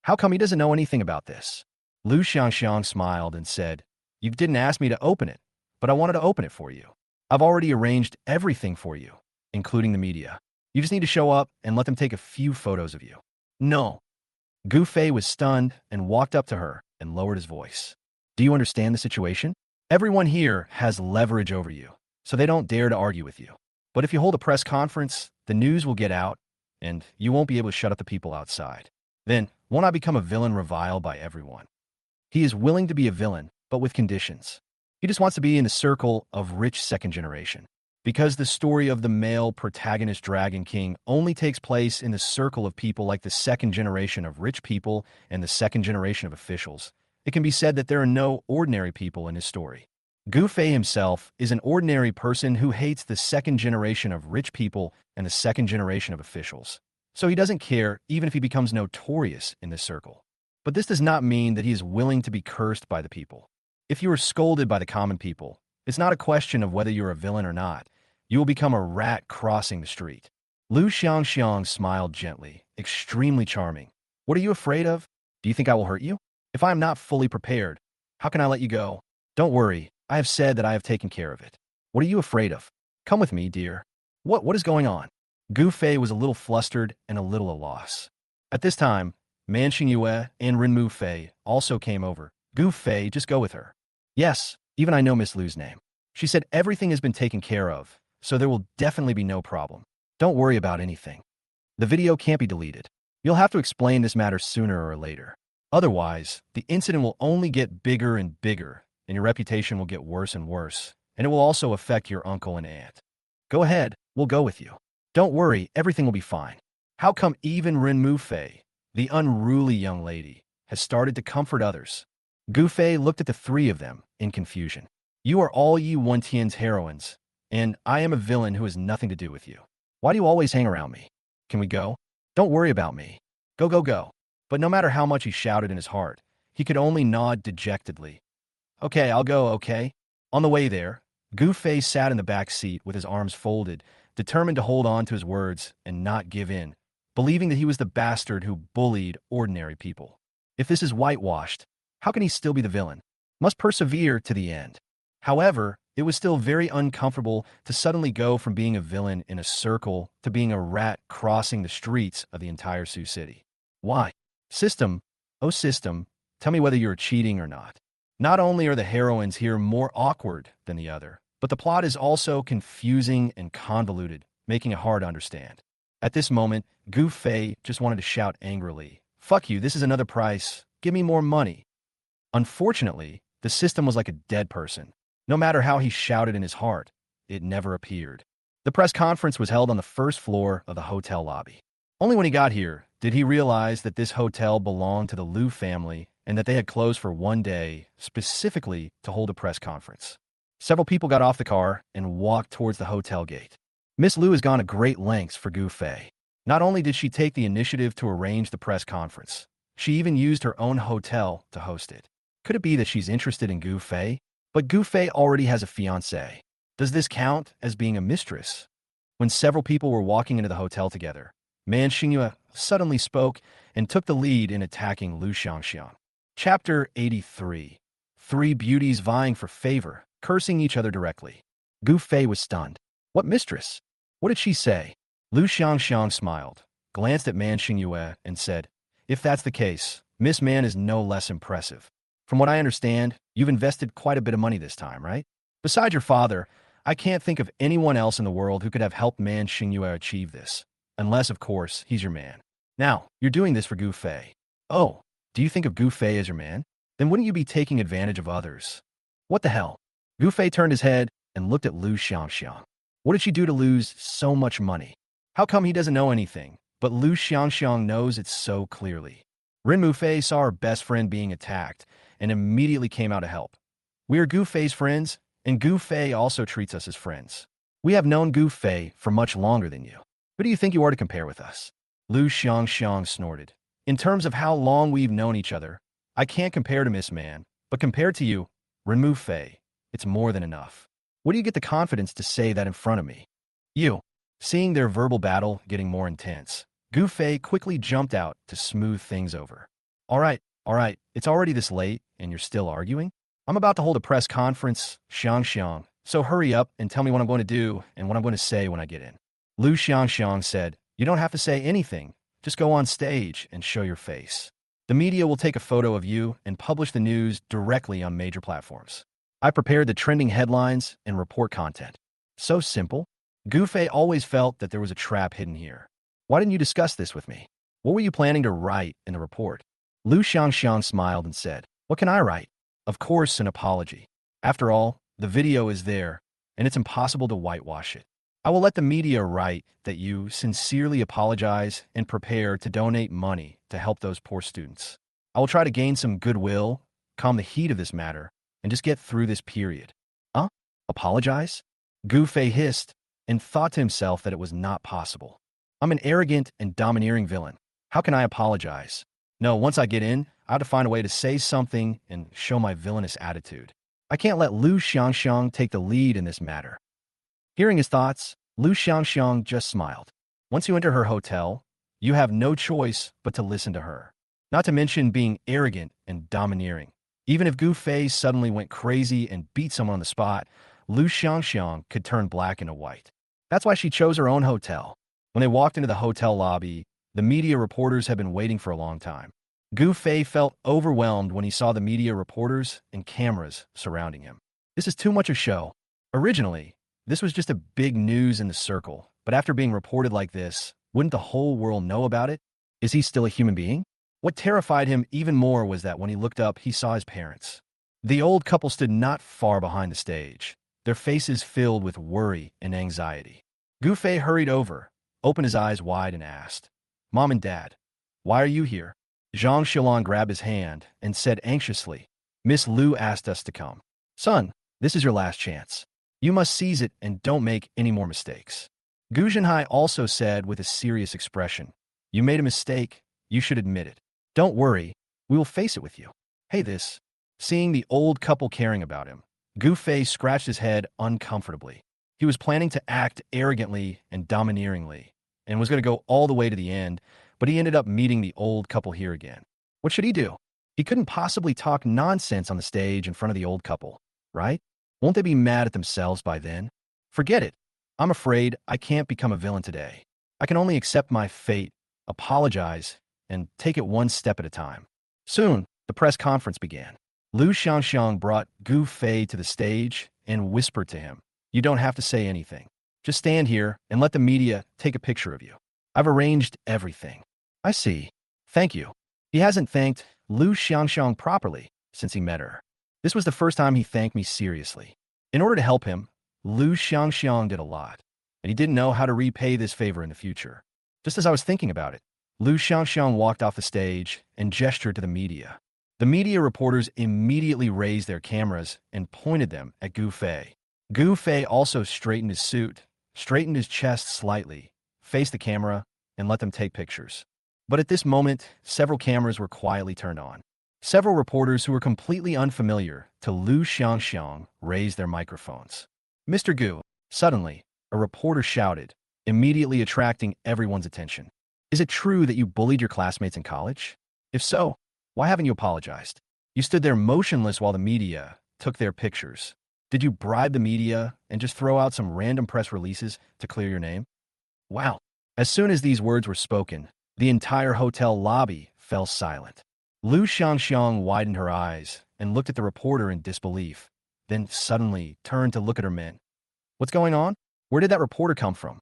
How come he doesn't know anything about this? Lu Xiangxiang smiled and said, You didn't ask me to open it, but I wanted to open it for you. I've already arranged everything for you, including the media. You just need to show up and let them take a few photos of you. No. Gu Fei was stunned and walked up to her and lowered his voice. Do you understand the situation? Everyone here has leverage over you, so they don't dare to argue with you. But if you hold a press conference, the news will get out, and you won't be able to shut up the people outside. Then, won't I become a villain reviled by everyone? He is willing to be a villain, but with conditions. He just wants to be in the circle of rich second generation. Because the story of the male protagonist Dragon King only takes place in the circle of people like the second generation of rich people and the second generation of officials, it can be said that there are no ordinary people in his story. Gu Fei himself is an ordinary person who hates the second generation of rich people and the second generation of officials. So he doesn't care even if he becomes notorious in this circle. But this does not mean that he is willing to be cursed by the people. If you are scolded by the common people, it's not a question of whether you're a villain or not. You will become a rat crossing the street. Lu Xiangxiang smiled gently, extremely charming. What are you afraid of? Do you think I will hurt you? If I am not fully prepared, how can I let you go? Don't worry, I have said that I have taken care of it. What are you afraid of? Come with me, dear. What is going on? Gu Fei was a little flustered and a little at a loss. At this time, Manhwa and Renmu Fei also came over. Gu Fei, just go with her. Yes, even I know Miss Lu's name. She said everything has been taken care of, so there will definitely be no problem. Don't worry about anything. The video can't be deleted. You'll have to explain this matter sooner or later. Otherwise, the incident will only get bigger and bigger, and your reputation will get worse and worse, and it will also affect your uncle and aunt. Go ahead, we'll go with you. Don't worry, everything will be fine. How come even Renmu Fei, the unruly young lady, has started to comfort others? Gu Fei looked at the three of them in confusion. You are all Yi Wentian's heroines, and I am a villain who has nothing to do with you. Why do you always hang around me? Can we go? Don't worry about me. Go, go, go. But no matter how much he shouted in his heart, he could only nod dejectedly. Okay, I'll go, okay? On the way there, Gu Fei sat in the back seat with his arms folded, determined to hold on to his words and not give in, believing that he was the bastard who bullied ordinary people. If this is whitewashed, how can he still be the villain? Must persevere to the end. However, it was still very uncomfortable to suddenly go from being a villain in a circle to being a rat crossing the streets of the entire Sioux City. Why? System, oh system, tell me whether you're cheating or not. Not only are the heroines here more awkward than the other, but the plot is also confusing and convoluted, making it hard to understand. At this moment, Gu Fei just wanted to shout angrily, Fuck you, this is another price, give me more money. Unfortunately, the system was like a dead person. No matter how he shouted in his heart, it never appeared. The press conference was held on the first floor of the hotel lobby. Only when he got here did he realize that this hotel belonged to the Liu family and that they had closed for one day specifically to hold a press conference. Several people got off the car and walked towards the hotel gate. Miss Liu has gone to great lengths for Gu Fei. Not only did she take the initiative to arrange the press conference, she even used her own hotel to host it. Could it be that she's interested in Gu Fei? But Gu Fei already has a fiancé. Does this count as being a mistress? When several people were walking into the hotel together, Manhwa suddenly spoke and took the lead in attacking Lu Xiangxiang. Chapter 83. Three beauties vying for favor, cursing each other directly. Gu Fei was stunned. What mistress? What did she say? Lu Xiangxiang smiled, glanced at Manhwa, and said, If that's the case, Miss Man is no less impressive. From what I understand, you've invested quite a bit of money this time, right? Besides your father, I can't think of anyone else in the world who could have helped Man Xingyue achieve this. Unless, of course, he's your man. Now, you're doing this for Gu Fei. Oh, do you think of Gu Fei as your man? Then wouldn't you be taking advantage of others? What the hell? Gu Fei turned his head and looked at Lu Xiangxiang. What did she do to lose so much money? How come he doesn't know anything, but Lu Xiangxiang knows it so clearly? Rin Mufei saw her best friend being attacked and immediately came out to help. We are Gu Fei's friends, and Gu Fei also treats us as friends. We have known Gu Fei for much longer than you. Who do you think you are to compare with us? Lu Xiangxiang snorted. In terms of how long we've known each other, I can't compare to Miss Man, but compared to you, Rin Mufei, it's more than enough. What do you get the confidence to say that in front of me? You. Seeing their verbal battle getting more intense, Gu Fei quickly jumped out to smooth things over. All right, it's already this late, and you're still arguing? I'm about to hold a press conference, Xiangxiang, so hurry up and tell me what I'm going to do and what I'm going to say when I get in. Lu Xiangxiang said, you don't have to say anything, just go on stage and show your face. The media will take a photo of you and publish the news directly on major platforms. I prepared the trending headlines and report content. So simple. Gu Fei always felt that there was a trap hidden here. Why didn't you discuss this with me? What were you planning to write in the report? Lu Xiangxiang smiled and said, what can I write? Of course, an apology. After all, the video is there, and it's impossible to whitewash it. I will let the media write that you sincerely apologize and prepare to donate money to help those poor students. I will try to gain some goodwill, calm the heat of this matter, and just get through this period. Huh? Apologize? Gu Fei hissed and thought to himself that it was not possible. I'm an arrogant and domineering villain. How can I apologize? No, once I get in, I have to find a way to say something and show my villainous attitude. I can't let Lu Xiangxiang take the lead in this matter. Hearing his thoughts, Lu Xiangxiang just smiled. Once you enter her hotel, you have no choice but to listen to her. Not to mention being arrogant and domineering. Even if Gu Fei suddenly went crazy and beat someone on the spot, Lu Xiangxiang could turn black into white. That's why she chose her own hotel. When they walked into the hotel lobby, the media reporters had been waiting for a long time. Gu Fei felt overwhelmed when he saw the media reporters and cameras surrounding him. This is too much a show. Originally, this was just a big news in the circle, but after being reported like this, wouldn't the whole world know about it? Is he still a human being? What terrified him even more was that when he looked up, he saw his parents. The old couple stood not far behind the stage, their faces filled with worry and anxiety. Gu Fei hurried over, opened his eyes wide and asked, Mom and Dad, why are you here? Zhang Xilan grabbed his hand and said anxiously, Miss Lu asked us to come. Son, this is your last chance. You must seize it and don't make any more mistakes. Gu Zhenhai also said with a serious expression, you made a mistake, you should admit it. Don't worry, we will face it with you. Hey this. Seeing the old couple caring about him, Gu Fei scratched his head uncomfortably. He was planning to act arrogantly and domineeringly, and was going to go all the way to the end, but he ended up meeting the old couple here again. What should he do? He couldn't possibly talk nonsense on the stage in front of the old couple, right? Won't they be mad at themselves by then? Forget it. I'm afraid I can't become a villain today. I can only accept my fate, apologize, and take it one step at a time. Soon, the press conference began. Lu Xiangxiang brought Gu Fei to the stage and whispered to him, you don't have to say anything. Just stand here and let the media take a picture of you. I've arranged everything. I see. Thank you. He hasn't thanked Lu Xiangxiang properly since he met her. This was the first time he thanked me seriously. In order to help him, Lu Xiangxiang did a lot, and he didn't know how to repay this favor in the future. Just as I was thinking about it, Lu Xiangxiang walked off the stage and gestured to the media. The media reporters immediately raised their cameras and pointed them at Gu Fei. Gu Fei also straightened his suit, straightened his chest slightly, faced the camera, and let them take pictures. But at this moment, several cameras were quietly turned on. Several reporters who were completely unfamiliar to Lu Xiangxiang raised their microphones. Mr. Gu, suddenly, a reporter shouted, immediately attracting everyone's attention. Is it true that you bullied your classmates in college? If so, why haven't you apologized? You stood there motionless while the media took their pictures. Did you bribe the media and just throw out some random press releases to clear your name? Wow. As soon as these words were spoken, the entire hotel lobby fell silent. Lu Xiangxiang widened her eyes and looked at the reporter in disbelief, then suddenly turned to look at her men. What's going on? Where did that reporter come from?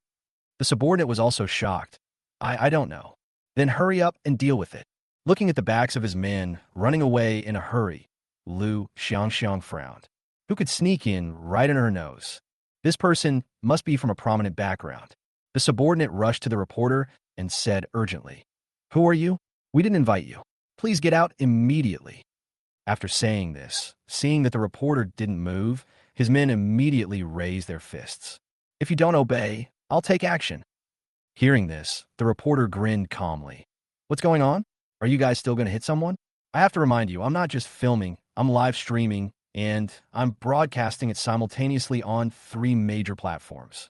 The subordinate was also shocked. I don't know. Then hurry up and deal with it. Looking at the backs of his men running away in a hurry, Lu Xiangxiang frowned. Who could sneak in right in her nose? This person must be from a prominent background. The subordinate rushed to the reporter and said urgently, "Who are you? We didn't invite you. Please get out immediately." After saying this, seeing that the reporter didn't move, his men immediately raised their fists. "If you don't obey, I'll take action." Hearing this, the reporter grinned calmly. "What's going on? Are you guys still going to hit someone? I have to remind you, I'm not just filming, I'm live streaming, and I'm broadcasting it simultaneously on 3 major platforms.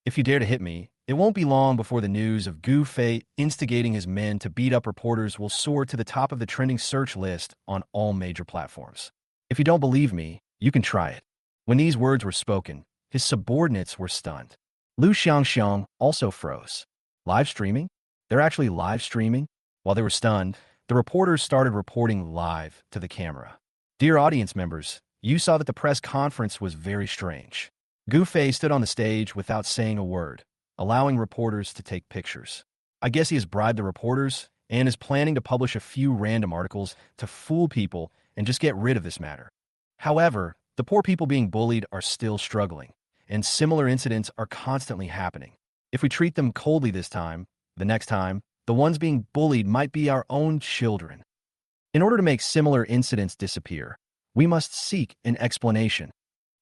If you dare to hit me, it won't be long before the news of Gu Fei instigating his men to beat up reporters will soar to the top of the trending search list on all major platforms. If you don't believe me, you can try it." When these words were spoken, his subordinates were stunned. Lu Xiangxiang also froze. Live streaming? They're actually live streaming? While they were stunned, the reporters started reporting live to the camera. "Dear audience members, you saw that the press conference was very strange. Gu Fei stood on the stage without saying a word, allowing reporters to take pictures. I guess he has bribed the reporters and is planning to publish a few random articles to fool people and just get rid of this matter. However, the poor people being bullied are still struggling, and similar incidents are constantly happening. If we treat them coldly this time, the next time, the ones being bullied might be our own children. In order to make similar incidents disappear, we must seek an explanation."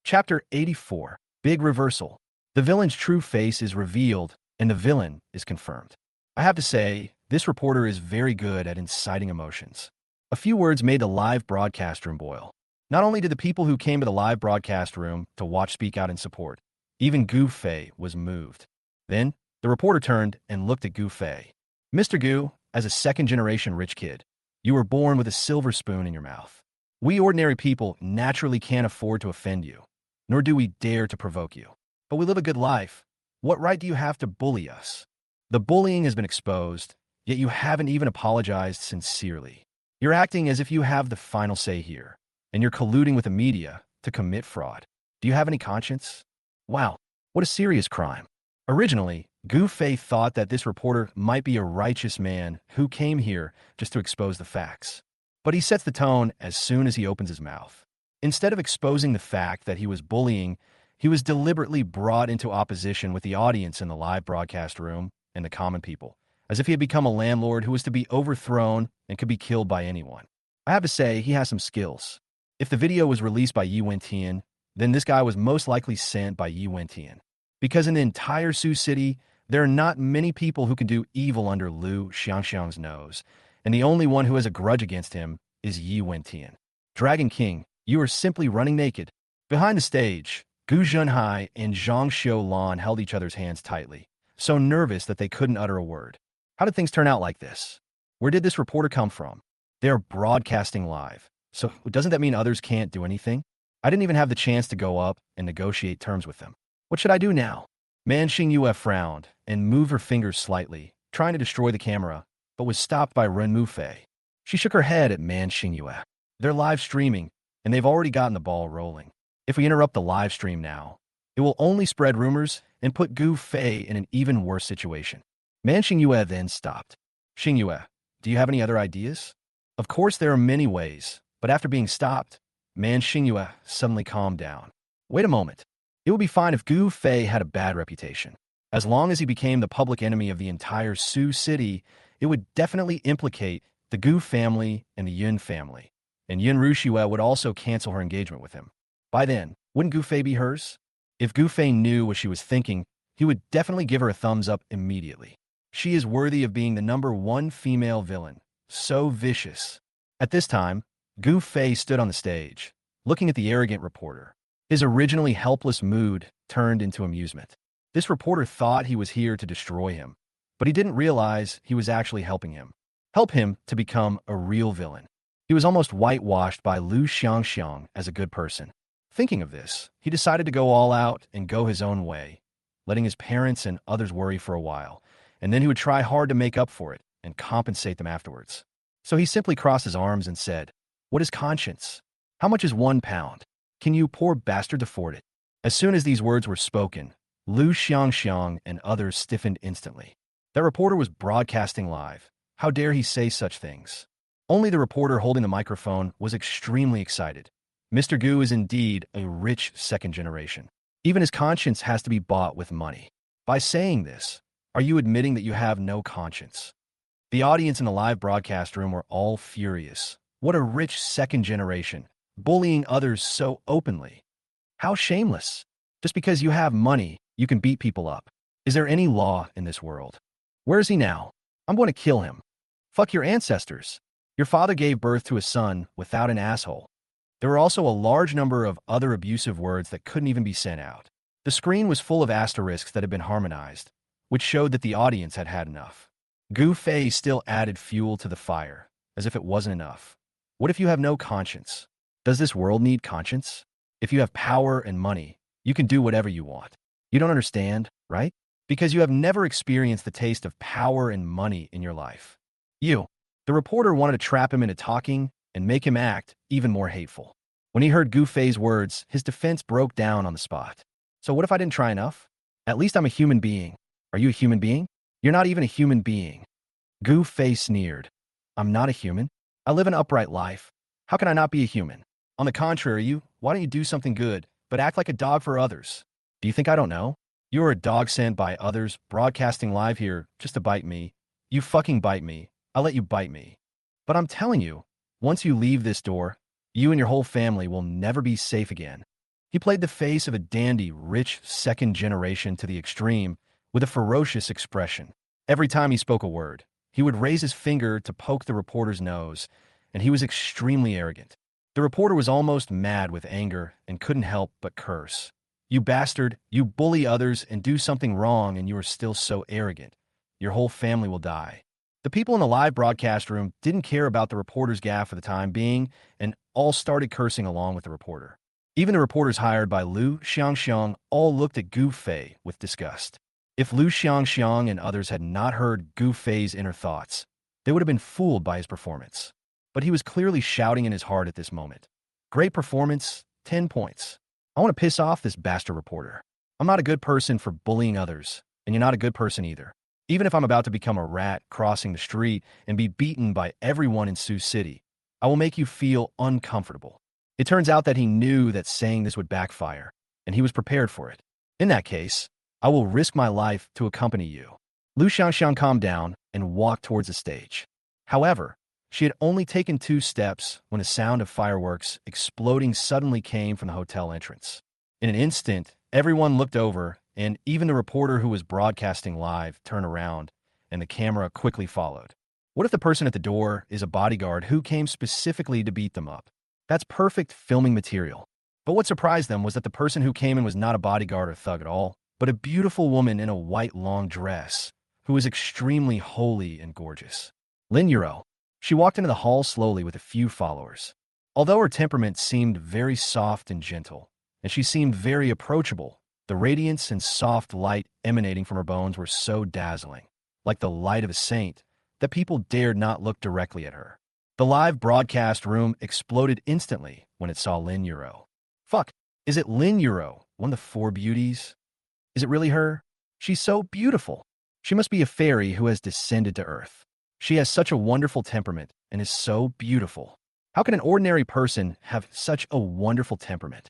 Chapter 84. Big Reversal. The villain's true face is revealed, and the villain is confirmed. I have to say, this reporter is very good at inciting emotions. A few words made the live broadcast room boil. Not only did the people who came to the live broadcast room to watch speak out in support, even Gu Fei was moved. Then, the reporter turned and looked at Gu Fei. "Mr. Gu, as a second-generation rich kid, you were born with a silver spoon in your mouth. We ordinary people naturally can't afford to offend you, nor do we dare to provoke you. But we live a good life. What right do you have to bully us? The bullying has been exposed, yet you haven't even apologized sincerely. You're acting as if you have the final say here, and you're colluding with the media to commit fraud. Do you have any conscience? Wow, what a serious crime." Originally, Gu Fei thought that this reporter might be a righteous man who came here just to expose the facts. But he sets the tone as soon as he opens his mouth. Instead of exposing the fact that he was bullying, he was deliberately brought into opposition with the audience in the live broadcast room and the common people, as if he had become a landlord who was to be overthrown and could be killed by anyone. I have to say, he has some skills. If the video was released by Yi Wentian, then this guy was most likely sent by Yi Wentian. Because in the entire Sioux City, there are not many people who can do evil under Lu Xiangxiang's nose, and the only one who has a grudge against him is Yi Wentian. Dragon King, you are simply running naked. Behind the stage, Gu Zhenhai and Zhang Xiulan held each other's hands tightly, so nervous that they couldn't utter a word. How did things turn out like this? Where did this reporter come from? They are broadcasting live, so doesn't that mean others can't do anything? I didn't even have the chance to go up and negotiate terms with them. What should I do now? Man Xingyue frowned and moved her fingers slightly, trying to destroy the camera, but was stopped by Ren Mufei. She shook her head at Man Xingyue. They're live streaming, and they've already gotten the ball rolling. If we interrupt the live stream now, it will only spread rumors and put Gu Fei in an even worse situation. Man Xingyue then stopped. Xingyue, do you have any other ideas? Of course there are many ways, but after being stopped, Man Xingyue suddenly calmed down. Wait a moment. It would be fine if Gu Fei had a bad reputation. As long as he became the public enemy of the entire Sioux City, it would definitely implicate the Gu family and the Yun family, and Yun Rushue would also cancel her engagement with him. By then, wouldn't Gu Fei be hers? If Gu Fei knew what she was thinking, he would definitely give her a thumbs up immediately. She is worthy of being the #1 female villain, so vicious. At this time, Gu Fei stood on the stage, looking at the arrogant reporter. His originally helpless mood turned into amusement. This reporter thought he was here to destroy him, but he didn't realize he was actually helping him. Help him to become a real villain. He was almost whitewashed by Lu Xiangxiang as a good person. Thinking of this, he decided to go all out and go his own way, letting his parents and others worry for a while, and then he would try hard to make up for it and compensate them afterwards. So he simply crossed his arms and said, "What is conscience? How much is 1 pound? Can you poor bastard afford it?" As soon as these words were spoken, Lu Xiangxiang and others stiffened instantly. That reporter was broadcasting live. How dare he say such things? Only the reporter holding the microphone was extremely excited. Mr. Gu is indeed a rich second generation. Even his conscience has to be bought with money. By saying this, are you admitting that you have no conscience? The audience in the live broadcast room were all furious. What a rich second generation, bullying others so openly. How shameless. Just because you have money, you can beat people up. Is there any law in this world? Where is he now? I'm going to kill him. Fuck your ancestors. Your father gave birth to a son without an asshole. There were also a large number of other abusive words that couldn't even be sent out. The screen was full of asterisks that had been harmonized, which showed that the audience had had enough. Gu Fei still added fuel to the fire, as if it wasn't enough. What if you have no conscience? Does this world need conscience? If you have power and money, you can do whatever you want. You don't understand, right? Because you have never experienced the taste of power and money in your life. The reporter wanted to trap him into talking and make him act even more hateful. When he heard Gu Fei's words, his defense broke down on the spot. So what if I didn't try enough? At least I'm a human being. Are you a human being? You're not even a human being. Gu Fei sneered. I'm not a human. I live an upright life. How can I not be a human? On the contrary, why don't you do something good, but act like a dog for others? Do you think I don't know? You're a dog sent by others, broadcasting live here just to bite me. You fucking bite me. I'll let you bite me. But I'm telling you, once you leave this door, you and your whole family will never be safe again. He played the face of a dandy, rich second generation to the extreme with a ferocious expression. Every time he spoke a word, he would raise his finger to poke the reporter's nose, and he was extremely arrogant. The reporter was almost mad with anger and couldn't help but curse. You bastard, you bully others and do something wrong and you are still so arrogant. Your whole family will die. The people in the live broadcast room didn't care about the reporter's gaffe for the time being and all started cursing along with the reporter. Even the reporters hired by Lu Xiangxiang all looked at Gu Fei with disgust. If Lu Xiangxiang and others had not heard Gu Fei's inner thoughts, they would have been fooled by his performance. But he was clearly shouting in his heart at this moment. Great performance, 10 points. I want to piss off this bastard reporter. I'm not a good person for bullying others, and you're not a good person either. Even if I'm about to become a rat crossing the street and be beaten by everyone in Sioux City, I will make you feel uncomfortable. It turns out that he knew that saying this would backfire, and he was prepared for it. In that case, I will risk my life to accompany you. Lu Xiangxiang calmed down and walked towards the stage. However, she had only taken 2 steps when a sound of fireworks exploding suddenly came from the hotel entrance. In an instant, everyone looked over, and even the reporter who was broadcasting live turned around, and the camera quickly followed. What if the person at the door is a bodyguard who came specifically to beat them up? That's perfect filming material. But what surprised them was that the person who came in was not a bodyguard or thug at all, but a beautiful woman in a white long dress, who was extremely holy and gorgeous. Lin Yuro. She walked into the hall slowly with a few followers. Although her temperament seemed very soft and gentle, and she seemed very approachable, the radiance and soft light emanating from her bones were so dazzling, like the light of a saint, that people dared not look directly at her. The live broadcast room exploded instantly when it saw Lin Yuro. Fuck, is it Lin Yuro, one of the 4 beauties? Is it really her? She's so beautiful. She must be a fairy who has descended to Earth. She has such a wonderful temperament and is so beautiful. How can an ordinary person have such a wonderful temperament?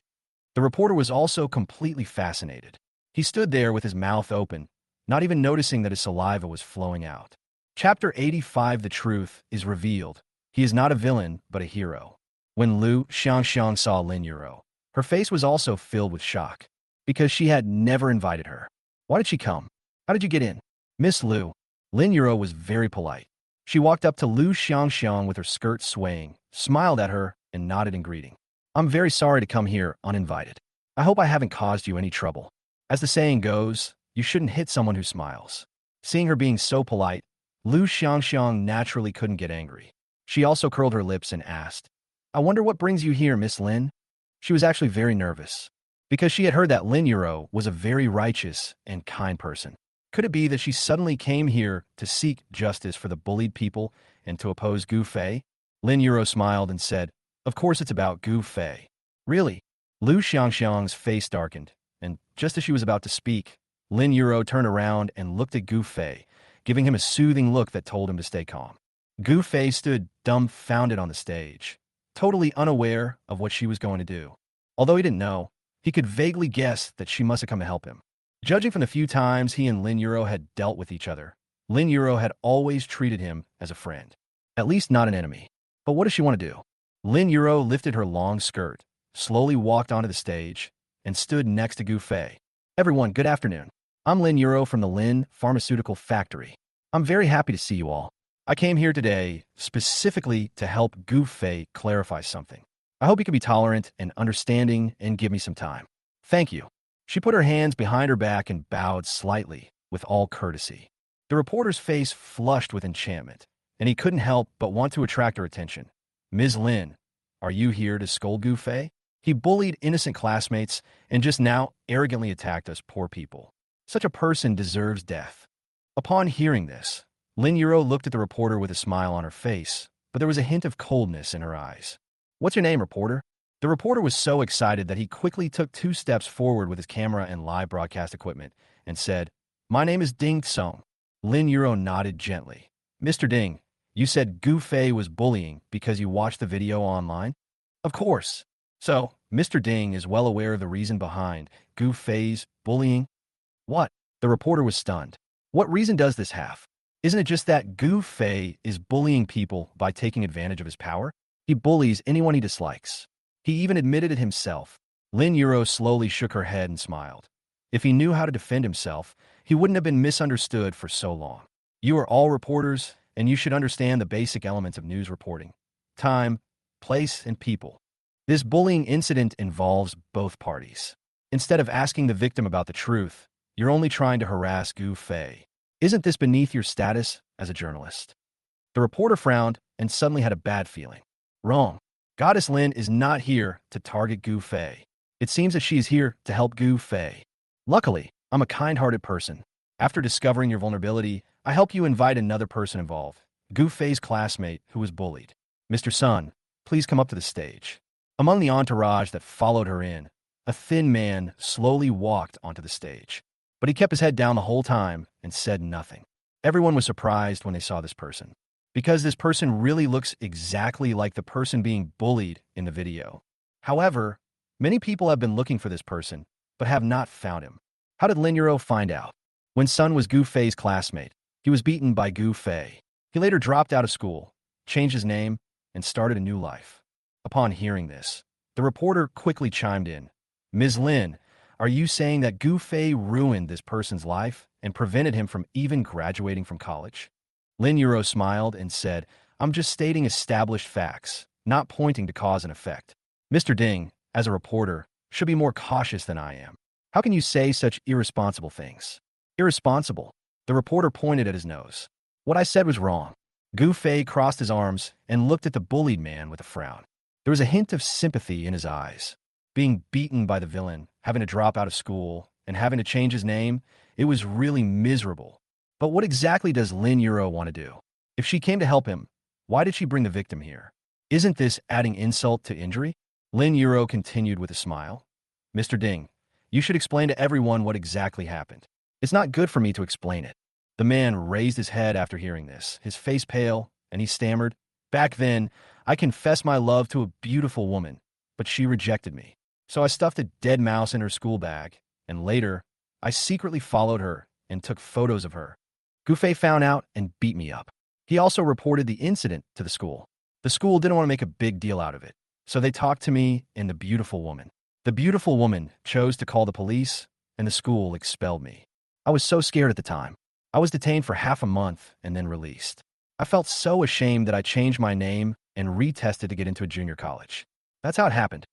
The reporter was also completely fascinated. He stood there with his mouth open, not even noticing that his saliva was flowing out. Chapter 85 The Truth is Revealed. He is not a villain, but a hero. When Lu Xiangxiang saw Lin Yuro, her face was also filled with shock, because she had never invited her. Why did she come? How did you get in? Miss Lu. Lin Yuro was very polite. She walked up to Lu Xiangxiang with her skirt swaying, smiled at her, and nodded in greeting. I'm very sorry to come here uninvited. I hope I haven't caused you any trouble. As the saying goes, you shouldn't hit someone who smiles. Seeing her being so polite, Lu Xiangxiang naturally couldn't get angry. She also curled her lips and asked, I wonder what brings you here, Miss Lin? She was actually very nervous, because she had heard that Lin Yuro was a very righteous and kind person. Could it be that she suddenly came here to seek justice for the bullied people and to oppose Gu Fei? Lin Yuro smiled and said, "Of course it's about Gu Fei." "Really?" Lu Xiangxiang's face darkened, and just as she was about to speak, Lin Yuro turned around and looked at Gu Fei, giving him a soothing look that told him to stay calm. Gu Fei stood dumbfounded on the stage, totally unaware of what she was going to do. Although he didn't know, he could vaguely guess that she must have come to help him. Judging from the few times he and Lin Yuro had dealt with each other, Lin Yuro had always treated him as a friend. At least not an enemy. But what does she want to do? Lin Yuro lifted her long skirt, slowly walked onto the stage, and stood next to Gu Fei. "Everyone, good afternoon. I'm Lin Yuro from the Lin Pharmaceutical Factory. I'm very happy to see you all. I came here today specifically to help Gu Fei clarify something. I hope you can be tolerant and understanding and give me some time. Thank you." She put her hands behind her back and bowed slightly, with all courtesy. The reporter's face flushed with enchantment, and he couldn't help but want to attract her attention. "Ms. Lin, are you here to scold Gu Fei? He bullied innocent classmates and just now arrogantly attacked us poor people. Such a person deserves death." Upon hearing this, Lin Yuro looked at the reporter with a smile on her face, but there was a hint of coldness in her eyes. "What's your name, reporter?" The reporter was so excited that he quickly took 2 steps forward with his camera and live broadcast equipment and said, "My name is Ding Song." Lin Yuro nodded gently. "Mr. Ding, you said Gu Fei was bullying because you watched the video online?" "Of course." "So, Mr. Ding is well aware of the reason behind Gu Fei's bullying?" "What?" The reporter was stunned. "What reason does this have? Isn't it just that Gu Fei is bullying people by taking advantage of his power? He bullies anyone he dislikes. He even admitted it himself." Lin Yuro slowly shook her head and smiled. If he knew how to defend himself, he wouldn't have been misunderstood for so long. "You are all reporters, and you should understand the basic elements of news reporting. Time, place, and people. This bullying incident involves both parties. Instead of asking the victim about the truth, you're only trying to harass Gu Fei. Isn't this beneath your status as a journalist?" The reporter frowned and suddenly had a bad feeling. "Wrong. Goddess Lin is not here to target Gu Fei. It seems that she is here to help Gu Fei. Luckily, I'm a kind-hearted person. After discovering your vulnerability, I help you invite another person involved, Gu Fei's classmate who was bullied. Mr. Sun, please come up to the stage." Among the entourage that followed her in, a thin man slowly walked onto the stage. But he kept his head down the whole time and said nothing. Everyone was surprised when they saw this person, because this person really looks exactly like the person being bullied in the video. However, many people have been looking for this person, but have not found him. How did Lin Yuro find out? When Sun was Gu Fei's classmate, he was beaten by Gu Fei. He later dropped out of school, changed his name, and started a new life. Upon hearing this, the reporter quickly chimed in. "Ms. Lin, are you saying that Gu Fei ruined this person's life and prevented him from even graduating from college?" Lin Yuro smiled and said, "I'm just stating established facts, not pointing to cause and effect. Mr. Ding, as a reporter, should be more cautious than I am. How can you say such irresponsible things?" "Irresponsible?" The reporter pointed at his nose. "What I said was wrong." Gu Fei crossed his arms and looked at the bullied man with a frown. There was a hint of sympathy in his eyes. Being beaten by the villain, having to drop out of school, and having to change his name, it was really miserable. But what exactly does Lin Yuro want to do? If she came to help him, why did she bring the victim here? Isn't this adding insult to injury? Lin Yuro continued with a smile. "Mr. Ding, you should explain to everyone what exactly happened. It's not good for me to explain it." The man raised his head after hearing this, his face pale, and he stammered, "Back then, I confessed my love to a beautiful woman, but she rejected me. So I stuffed a dead mouse in her school bag, and later, I secretly followed her and took photos of her. Gu Fei found out and beat me up. He also reported the incident to the school. The school didn't want to make a big deal out of it, so they talked to me and the beautiful woman. The beautiful woman chose to call the police, and the school expelled me. I was so scared at the time. I was detained for half a month and then released. I felt so ashamed that I changed my name and retested to get into a junior college. That's how it happened."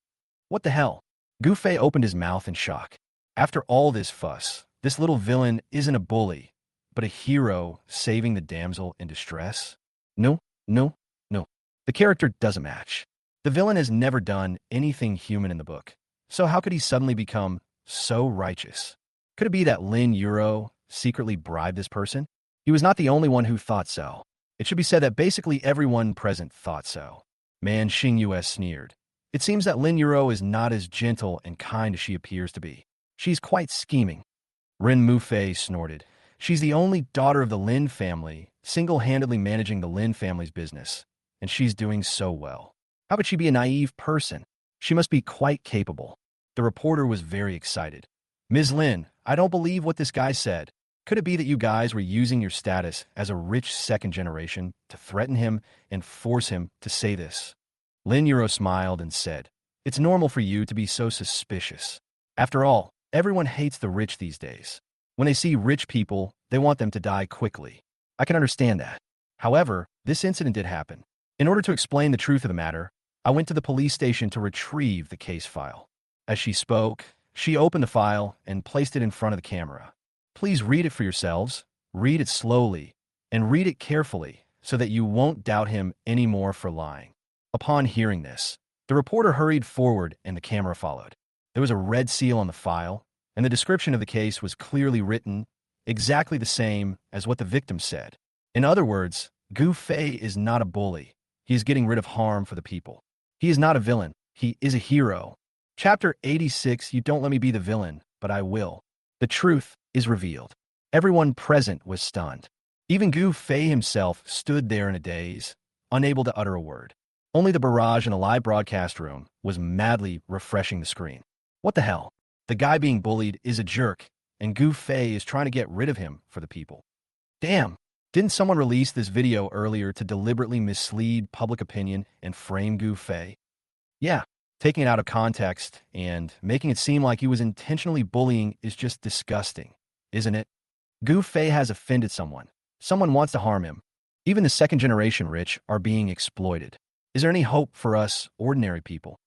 "What the hell?" Gu Fei opened his mouth in shock. After all this fuss, this little villain isn't a bully, but a hero saving the damsel in distress? No, no, no. The character doesn't match. The villain has never done anything human in the book, so how could he suddenly become so righteous? Could it be that Lin Yuro secretly bribe this person? He was not the only one who thought so. It should be said that basically everyone present thought so. Man Xingyue sneered. It seems that Lin Yuro is not as gentle and kind as she appears to be. She's quite scheming. Rin Mufei snorted. She's the only daughter of the Lin family, single-handedly managing the Lin family's business, and she's doing so well. How could she be a naive person? She must be quite capable. The reporter was very excited. Ms. Lin, I don't believe what this guy said. Could it be that you guys were using your status as a rich second generation to threaten him and force him to say this? Lin Yuro smiled and said, It's normal for you to be so suspicious. After all, everyone hates the rich these days. When they see rich people, they want them to die quickly. I can understand that. However, this incident did happen. In order to explain the truth of the matter, I went to the police station to retrieve the case file. As she spoke, she opened the file and placed it in front of the camera. Please read it for yourselves, read it slowly, and read it carefully so that you won't doubt him anymore for lying. Upon hearing this, the reporter hurried forward and the camera followed. There was a red seal on the file, and the description of the case was clearly written, exactly the same as what the victim said. In other words, Gu Fei is not a bully. He is getting rid of harm for the people. He is not a villain. He is a hero. Chapter 86, You don't let me be the villain, but I will. The truth is revealed. Everyone present was stunned. Even Gu Fei himself stood there in a daze, unable to utter a word. Only the barrage in the live broadcast room was madly refreshing the screen. What the hell? The guy being bullied is a jerk, and Gu Fei is trying to get rid of him for the people. Damn, didn't someone release this video earlier to deliberately mislead public opinion and frame Gu Fei? Yeah, taking it out of context and making it seem like he was intentionally bullying is just disgusting, isn't it? Gu Fei has offended someone. Someone wants to harm him. Even the second-generation rich are being exploited. Is there any hope for us ordinary people?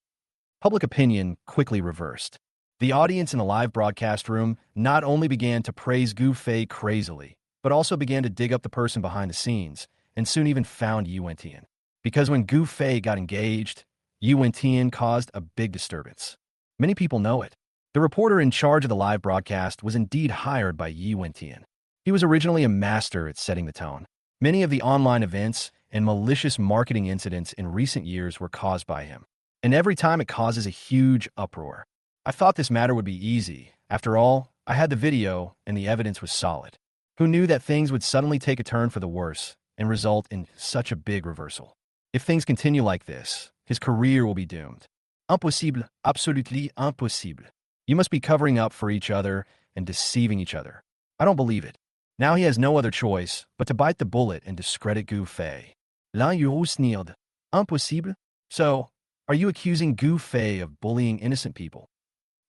Public opinion quickly reversed. The audience in the live broadcast room not only began to praise Gu Fei crazily, but also began to dig up the person behind the scenes, and soon even found Yu Wentian. Because when Gu Fei got engaged, Yu Wentian caused a big disturbance. Many people know it. The reporter in charge of the live broadcast was indeed hired by Yu Wentian. He was originally a master at setting the tone. Many of the online events and malicious marketing incidents in recent years were caused by him. And every time it causes a huge uproar. I thought this matter would be easy. After all, I had the video and the evidence was solid. Who knew that things would suddenly take a turn for the worse and result in such a big reversal? If things continue like this, his career will be doomed. Impossible, absolutely impossible. You must be covering up for each other and deceiving each other. I don't believe it. Now he has no other choice but to bite the bullet and discredit Gu Fei. Lin Yuro sneered. Impossible? So, are you accusing Gu Fei of bullying innocent people?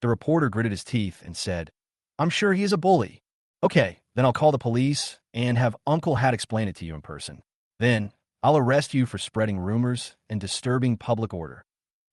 The reporter gritted his teeth and said, I'm sure he is a bully. Okay, then I'll call the police and have Uncle Hat explain it to you in person. Then, I'll arrest you for spreading rumors and disturbing public order.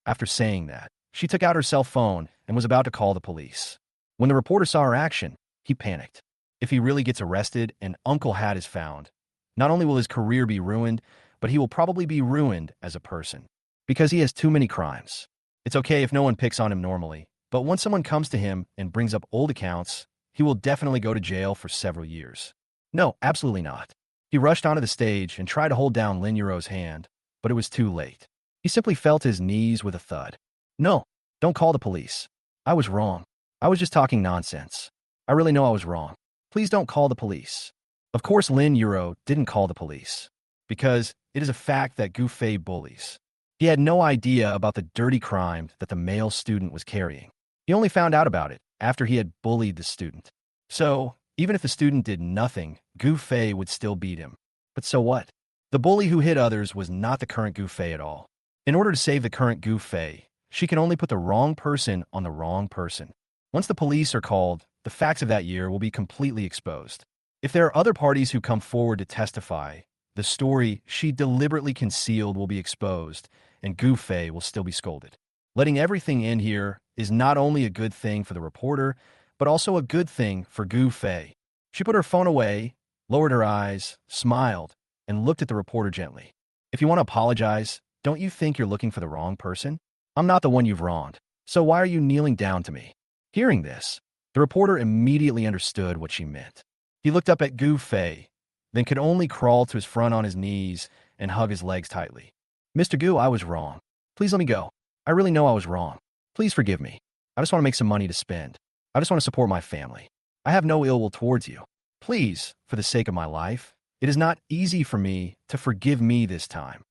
After saying that, she took out her cell phone and was about to call the police. When the reporter saw her action, he panicked. If he really gets arrested and Uncle Hat is found, not only will his career be ruined, but he will probably be ruined as a person. Because he has too many crimes. It's okay if no one picks on him normally, but once someone comes to him and brings up old accounts, he will definitely go to jail for several years. No, absolutely not. He rushed onto the stage and tried to hold down Lin Yuro's hand, but it was too late. He simply felt his knees with a thud. No, don't call the police. I was wrong. I was just talking nonsense. I really know I was wrong. Please don't call the police. Of course, Lin Yuro didn't call the police, because it is a fact that Gu Fei bullies. He had no idea about the dirty crime that the male student was carrying. He only found out about it after he had bullied the student. So, even if the student did nothing, Gu Fei would still beat him. But so what? The bully who hit others was not the current Gu Fei at all. In order to save the current Gu Fei, she can only put the wrong person on the wrong person. Once the police are called, the facts of that year will be completely exposed. If there are other parties who come forward to testify, the story she deliberately concealed will be exposed, and Gu Fei will still be scolded. Letting everything end here is not only a good thing for the reporter, but also a good thing for Gu Fei. She put her phone away, lowered her eyes, smiled, and looked at the reporter gently. If you want to apologize, don't you think you're looking for the wrong person? I'm not the one you've wronged, so why are you kneeling down to me? Hearing this, the reporter immediately understood what she meant. He looked up at Gu Fei, then could only crawl to his front on his knees and hug his legs tightly. Mr. Gu, I was wrong. Please let me go. I really know I was wrong. Please forgive me. I just want to make some money to spend. I just want to support my family. I have no ill will towards you. Please, for the sake of my life, it is not easy for me to forgive me this time.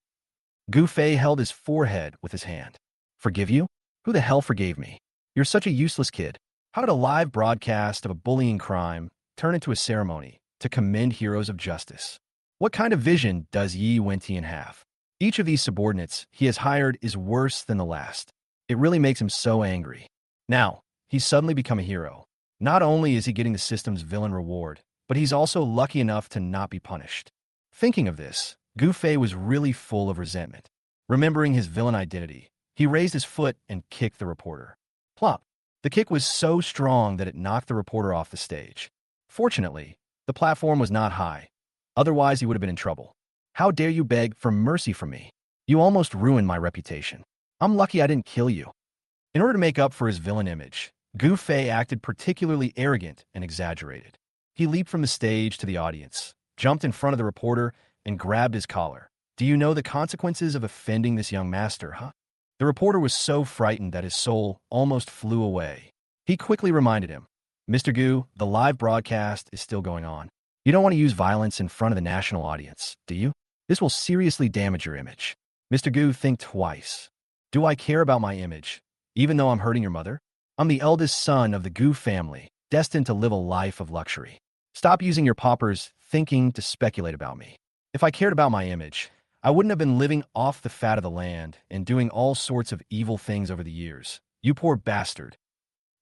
Gu Fei held his forehead with his hand. Forgive you? Who the hell forgave me? You're such a useless kid. How did a live broadcast of a bullying crime turn into a ceremony to commend heroes of justice? What kind of vision does Yi Wentian have? Each of these subordinates he has hired is worse than the last. It really makes him so angry. Now, he's suddenly become a hero. Not only is he getting the system's villain reward, but he's also lucky enough to not be punished. Thinking of this, Gu Fei was really full of resentment. Remembering his villain identity, he raised his foot and kicked the reporter. Plop! The kick was so strong that it knocked the reporter off the stage. Fortunately, the platform was not high. Otherwise, he would have been in trouble. How dare you beg for mercy from me? You almost ruined my reputation. I'm lucky I didn't kill you. In order to make up for his villain image, Gu Fei acted particularly arrogant and exaggerated. He leaped from the stage to the audience, jumped in front of the reporter, and grabbed his collar. Do you know the consequences of offending this young master, huh? The reporter was so frightened that his soul almost flew away. He quickly reminded him, Mr. Gu, the live broadcast is still going on. You don't want to use violence in front of the national audience, do you? This will seriously damage your image. Mr. Gu, think twice. Do I care about my image, even though I'm hurting your mother? I'm the eldest son of the Gu family, destined to live a life of luxury. Stop using your pauper's thinking to speculate about me. If I cared about my image, I wouldn't have been living off the fat of the land and doing all sorts of evil things over the years. You poor bastard.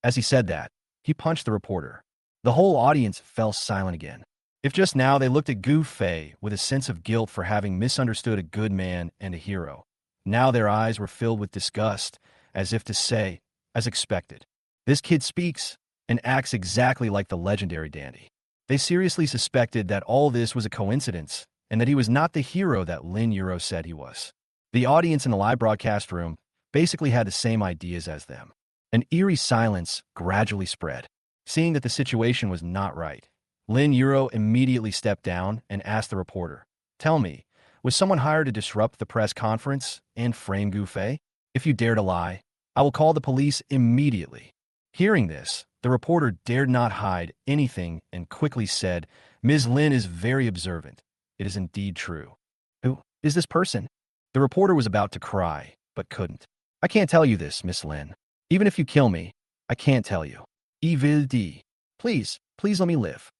As he said that, he punched the reporter. The whole audience fell silent again. If just now they looked at Gu Fei with a sense of guilt for having misunderstood a good man and a hero, now their eyes were filled with disgust, as if to say, as expected, this kid speaks and acts exactly like the legendary dandy. They seriously suspected that all this was a coincidence and that he was not the hero that Lin Euro said he was. The audience in the live broadcast room basically had the same ideas as them. An eerie silence gradually spread. Seeing that the situation was not right, Lin Euro immediately stepped down and asked the reporter, Tell me, was someone hired to disrupt the press conference and frame Gu Fei? If you dare to lie, I will call the police immediately. Hearing this, the reporter dared not hide anything and quickly said, Ms. Lin is very observant. It is indeed true. Who is this person? The reporter was about to cry, but couldn't. I can't tell you this, Miss Lin. Even if you kill me, I can't tell you. Evil D. Please let me live.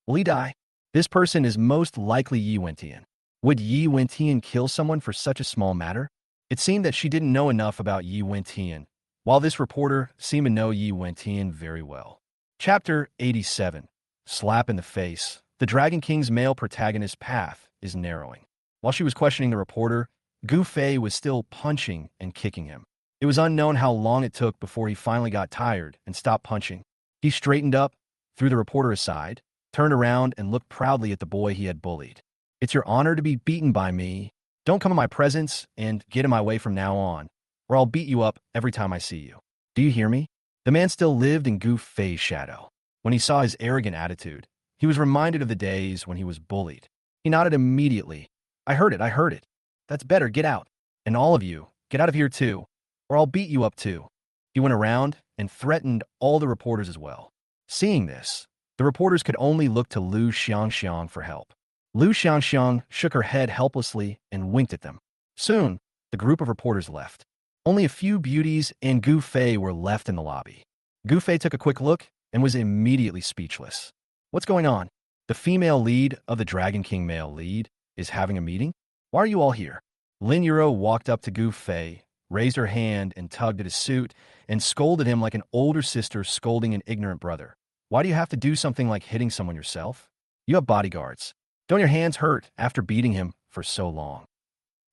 Will he die? This person is most likely Yi Wentian. Would Yi Wentian kill someone for such a small matter? It seemed that she didn't know enough about Yi Wentian, while this reporter seemed to know Yi Wentian very well. Chapter 87. Slap in the face. The Dragon King's male protagonist's path is narrowing. While she was questioning the reporter, Gu Fei was still punching and kicking him. It was unknown how long it took before he finally got tired and stopped punching. He straightened up, threw the reporter aside, turned around and looked proudly at the boy he had bullied. It's your honor to be beaten by me. Don't come in my presence and get in my way from now on, or I'll beat you up every time I see you. Do you hear me? The man still lived in Gu Fei's shadow. When he saw his arrogant attitude, he was reminded of the days when he was bullied. He nodded immediately. I heard it. That's better, get out. And all of you, get out of here too, or I'll beat you up too. He went around and threatened all the reporters as well. Seeing this, the reporters could only look to Lu Xiangxiang for help. Lu Xiangxiang shook her head helplessly and winked at them. Soon, the group of reporters left. Only a few beauties and Gu Fei were left in the lobby. Gu Fei took a quick look and was immediately speechless. What's going on? The female lead of the Dragon King male lead is having a meeting? Why are you all here? Lin Euro walked up to Gu Fei, raised her hand and tugged at his suit, and scolded him like an older sister scolding an ignorant brother. Why do you have to do something like hitting someone yourself? You have bodyguards. Don't your hands hurt after beating him for so long?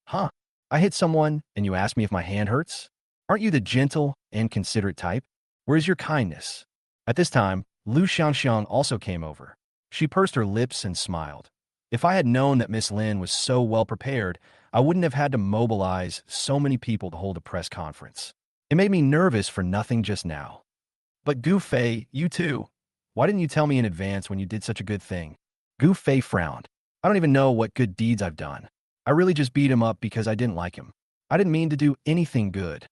Huh? I hit someone and you ask me if my hand hurts? Aren't you the gentle and considerate type? Where's your kindness? At this time, Lu Xiangxiang also came over. She pursed her lips and smiled. If I had known that Miss Lin was so well prepared, I wouldn't have had to mobilize so many people to hold a press conference. It made me nervous for nothing just now. But Gu Fei, you too. Why didn't you tell me in advance when you did such a good thing? Gu Fei frowned. I don't even know what good deeds I've done. I really just beat him up because I didn't like him. I didn't mean to do anything good.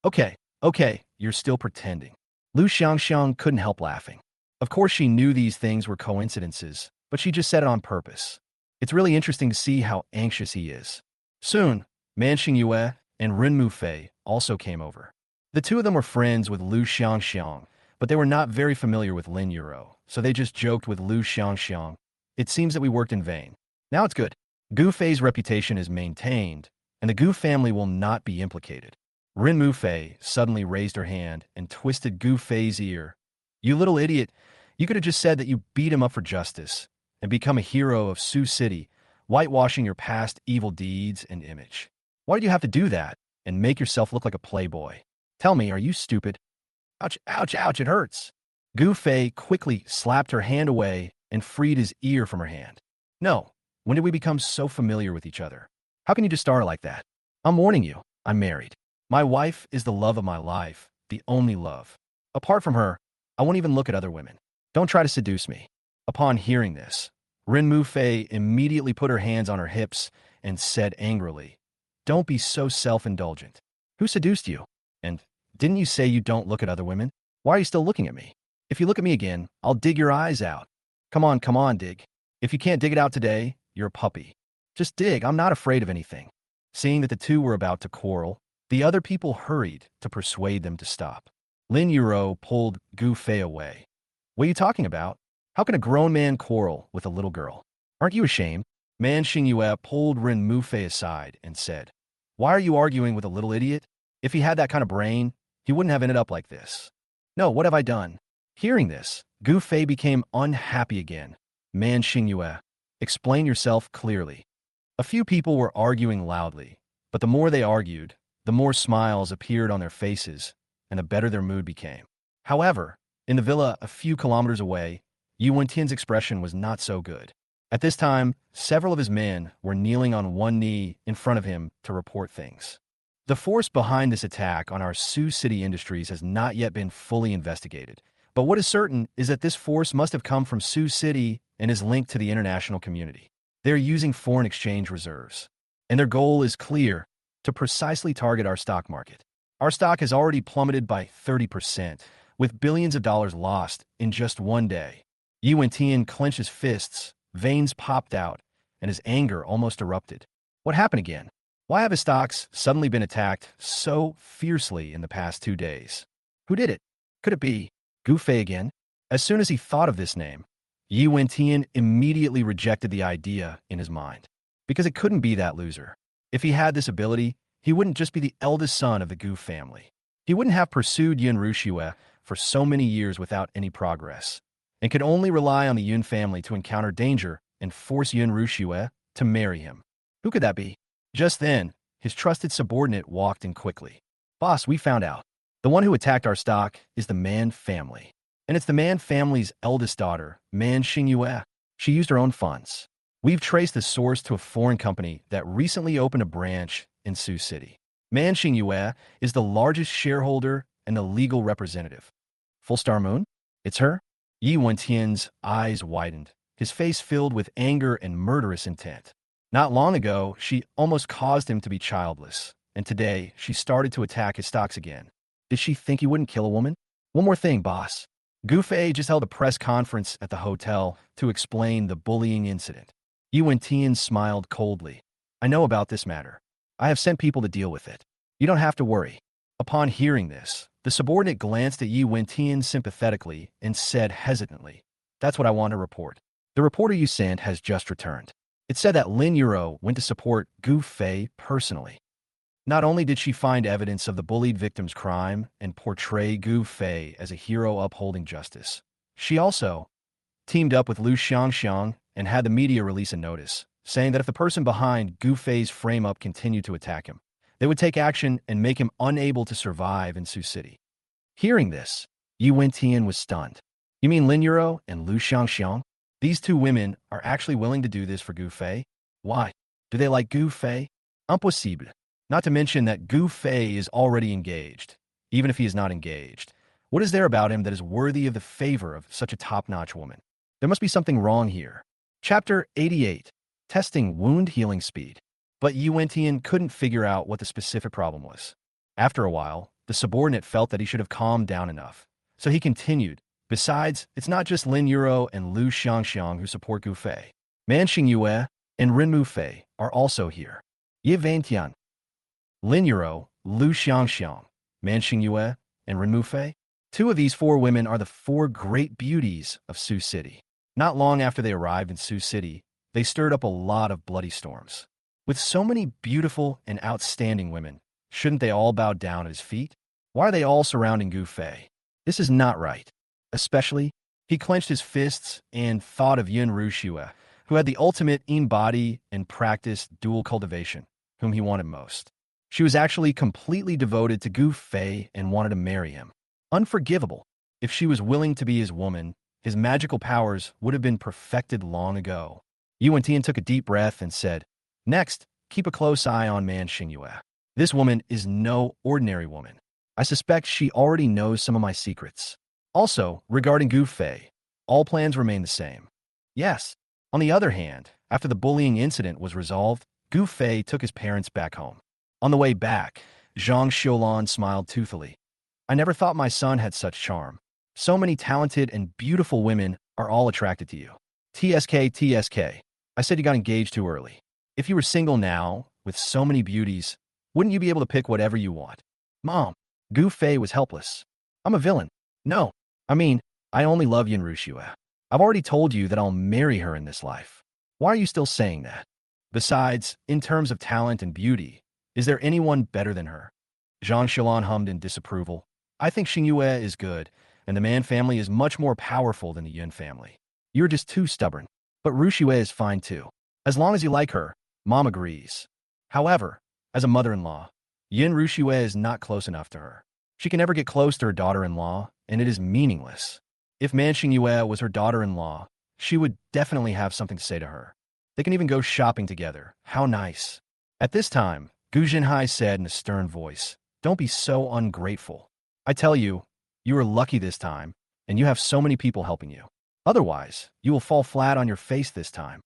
Okay, okay, you're still pretending. Lu Xiangxiang couldn't help laughing. Of course she knew these things were coincidences, but she just said it on purpose. It's really interesting to see how anxious he is. Soon, Man Xingyue and Ren Mufei also came over. The two of them were friends with Lu Xiangxiang, but they were not very familiar with Lin Yuro, so they just joked with Lu Xiangxiang. It seems that we worked in vain. Now it's good. Gu Fei's reputation is maintained, and the Gu family will not be implicated. Ren Mufei suddenly raised her hand and twisted Gu Fei's ear. You little idiot, you could have just said that you beat him up for justice and become a hero of Sioux City, whitewashing your past evil deeds and image. Why did you have to do that and make yourself look like a playboy? Tell me, are you stupid? Ouch, ouch, ouch, it hurts. Gu Fei quickly slapped her hand away and freed his ear from her hand. No, when did we become so familiar with each other? How can you just start like that? I'm warning you, I'm married. My wife is the love of my life, the only love. Apart from her, I won't even look at other women. Don't try to seduce me. Upon hearing this, Ren Mufei immediately put her hands on her hips and said angrily, Don't be so self-indulgent. Who seduced you? And didn't you say you don't look at other women? Why are you still looking at me? If you look at me again, I'll dig your eyes out. Come on, dig. If you can't dig it out today, you're a puppy. Just dig, I'm not afraid of anything. Seeing that the two were about to quarrel, the other people hurried to persuade them to stop. Lin Yuro pulled Gu Fei away. What are you talking about? How can a grown man quarrel with a little girl? Aren't you ashamed? Man Xingyue pulled Ren Mufei aside and said, Why are you arguing with a little idiot? If he had that kind of brain, he wouldn't have ended up like this. No, what have I done? Hearing this, Gu Fei became unhappy again. Man Xingyue, explain yourself clearly. A few people were arguing loudly, but the more they argued, the more smiles appeared on their faces, and the better their mood became. However, in the villa a few kilometers away, Yu Wentian's expression was not so good. At this time, several of his men were kneeling on one knee in front of him to report things. The force behind this attack on our Sioux City Industries has not yet been fully investigated, but what is certain is that this force must have come from Sioux City and is linked to the international community. They are using foreign exchange reserves, and their goal is clear, to precisely target our stock market. Our stock has already plummeted by 30%, with billions of dollars lost in just one day. Yu Wentian clenched his fists, veins popped out, and his anger almost erupted. What happened again? Why have his stocks suddenly been attacked so fiercely in the past 2 days? Who did it? Could it be Gu Fei again? As soon as he thought of this name, Yu Wentian immediately rejected the idea in his mind, because it couldn't be that loser. If he had this ability, he wouldn't just be the eldest son of the Gu family. He wouldn't have pursued Yun Rushue for so many years without any progress, and could only rely on the Yun family to encounter danger and force Yun Rushue to marry him. Who could that be? Just then, his trusted subordinate walked in quickly. Boss, we found out. The one who attacked our stock is the Man family. And it's the Man family's eldest daughter, Man Xingyue. She used her own funds. We've traced the source to a foreign company that recently opened a branch in Sioux City. Man Xingyue is the largest shareholder and the legal representative. Full Star Moon? It's her? Yi Wentian's eyes widened, his face filled with anger and murderous intent. Not long ago, she almost caused him to be childless, and today she started to attack his stocks again. Did she think he wouldn't kill a woman? One more thing, boss. Gu Fei just held a press conference at the hotel to explain the bullying incident. Yi Wentian smiled coldly. I know about this matter. I have sent people to deal with it. You don't have to worry. Upon hearing this, the subordinate glanced at Yi Wentian sympathetically and said hesitantly, That's what I want to report. The reporter you sent has just returned. It said that Lin Yuro went to support Gu Fei personally. Not only did she find evidence of the bullied victim's crime and portray Gu Fei as a hero upholding justice, she also teamed up with Lu Xiangxiang and had the media release a notice, saying that if the person behind Gu Fei's frame-up continued to attack him, they would take action and make him unable to survive in Sioux City. Hearing this, Yu Wentian was stunned. You mean Lin Yuro and Lu Xiangxiang? These two women are actually willing to do this for Gu Fei? Why? Do they like Gu Fei? Impossible. Not to mention that Gu Fei is already engaged. Even if he is not engaged, What is there about him that is worthy of the favor of such a top-notch woman? There must be something wrong here. Chapter 88. Testing Wound Healing Speed. But Yi Wentian couldn't figure out what the specific problem was. After a while, the subordinate felt that he should have calmed down enough. So he continued, besides, it's not just Lin Yuro and Lu Xiangxiang who support Gu Fei. Man Xingyue and Ren Mufei are also here. Yi Wentian, Lin Yuro, Lu Xiangxiang, Man Xingyue, and Ren Mufei. Two of these four women are the four great beauties of Sioux City. Not long after they arrived in Sioux City, they stirred up a lot of bloody storms. With so many beautiful and outstanding women, shouldn't they all bow down at his feet? Why are they all surrounding Gu Fei? This is not right. Especially, he clenched his fists and thought of Yin Rushue, who had the ultimate embody and practiced dual cultivation, whom he wanted most. She was actually completely devoted to Gu Fei and wanted to marry him. Unforgivable. If she was willing to be his woman, his magical powers would have been perfected long ago. Yi Wentian took a deep breath and said, "Next, keep a close eye on Man Xingyue. This woman is no ordinary woman. I suspect she already knows some of my secrets. Also, regarding Gu Fei, all plans remain the same. Yes. On the other hand, after the bullying incident was resolved, Gu Fei took his parents back home. On the way back, Zhang Xiulan smiled toothily. I never thought my son had such charm. So many talented and beautiful women are all attracted to you. TSK. I said you got engaged too early. If you were single now, with so many beauties, wouldn't you be able to pick whatever you want? Mom, Gu Fei was helpless. I'm a villain. No, I only love Yin Rushue. I've already told you that I'll marry her in this life. Why are you still saying that? Besides, in terms of talent and beauty, is there anyone better than her? Zhang Xiulan hummed in disapproval. I think Xingyue is good, and the Man family is much more powerful than the Yin family. You're just too stubborn. But Rushue is fine too. As long as you like her, Mom agrees. However, as a mother-in-law, Yin Rushue is not close enough to her. She can never get close to her daughter-in-law, and it is meaningless. If Man Xingyue was her daughter-in-law, she would definitely have something to say to her. They can even go shopping together. How nice. At this time, Gu Jinhai said in a stern voice, "Don't be so ungrateful. I tell you, you are lucky this time, and you have so many people helping you. Otherwise, you will fall flat on your face this time.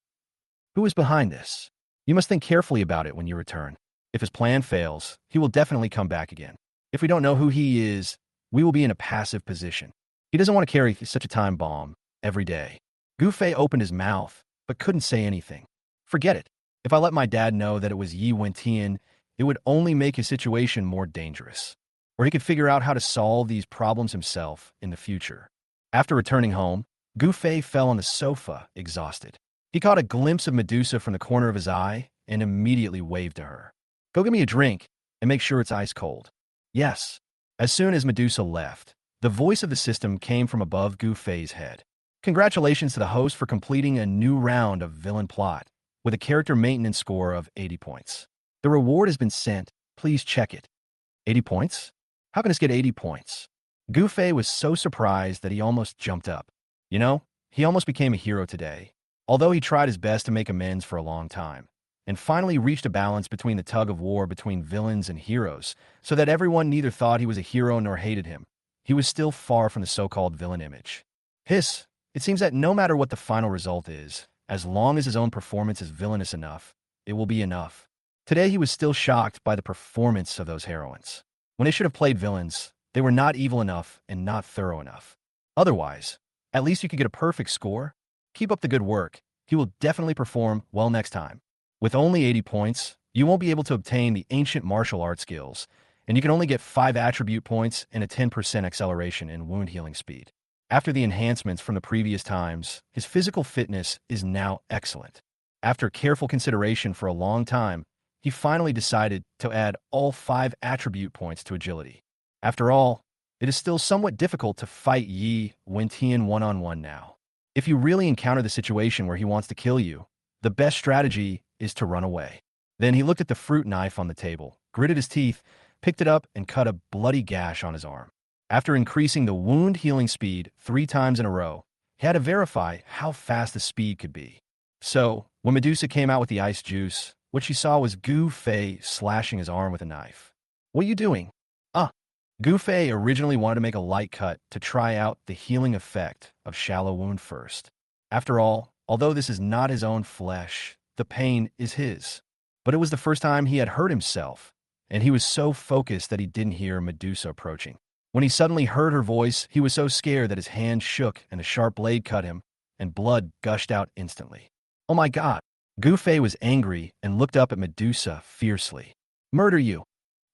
Who is behind this? You must think carefully about it when you return. If his plan fails, he will definitely come back again. If we don't know who he is, we will be in a passive position. He doesn't want to carry such a time bomb every day." Gu Fei opened his mouth, but couldn't say anything. Forget it. If I let my dad know that it was Yi Wentian, it would only make his situation more dangerous. Or he could figure out how to solve these problems himself in the future. After returning home, Gu Fei fell on the sofa, exhausted. He caught a glimpse of Medusa from the corner of his eye and immediately waved to her. "Go get me a drink and make sure it's ice cold." Yes. As soon as Medusa left, the voice of the system came from above Gu Fei's head. Congratulations to the host for completing a new round of Villain Plot with a character maintenance score of 80 points. The reward has been sent. Please check it. 80 points? How can this get 80 points? Gu Fei was so surprised that he almost jumped up. He almost became a hero today, although he tried his best to make amends for a long time, and finally reached a balance between the tug of war between villains and heroes, so that everyone neither thought he was a hero nor hated him. He was still far from the so-called villain image. It seems that no matter what the final result is, as long as his own performance is villainous enough, it will be enough. Today he was still shocked by the performance of those heroines. When they should have played villains, they were not evil enough and not thorough enough. Otherwise, at least you could get a perfect score. Keep up the good work. He will definitely perform well next time. With only 80 points, you won't be able to obtain the ancient martial art skills, and you can only get 5 attribute points and a 10% acceleration in wound healing speed. After the enhancements from the previous times, his physical fitness is now excellent. After careful consideration for a long time, he finally decided to add all 5 attribute points to agility. After all, it is still somewhat difficult to fight Yi Wentian one-on-one now. If you really encounter the situation where he wants to kill you, the best strategy is to run away. Then he looked at the fruit knife on the table, gritted his teeth, picked it up, and cut a bloody gash on his arm. After increasing the wound healing speed 3 times in a row, he had to verify how fast the speed could be. So, when Medusa came out with the ice juice, what she saw was Gu Fei slashing his arm with a knife. "What are you doing?" Gu Fei originally wanted to make a light cut to try out the healing effect of shallow wound first. After all, although this is not his own flesh, the pain is his. But it was the first time he had hurt himself, and he was so focused that he didn't hear Medusa approaching. When he suddenly heard her voice, he was so scared that his hand shook and a sharp blade cut him, and blood gushed out instantly. Oh my God! Gu Fei was angry and looked up at Medusa fiercely. Murder you!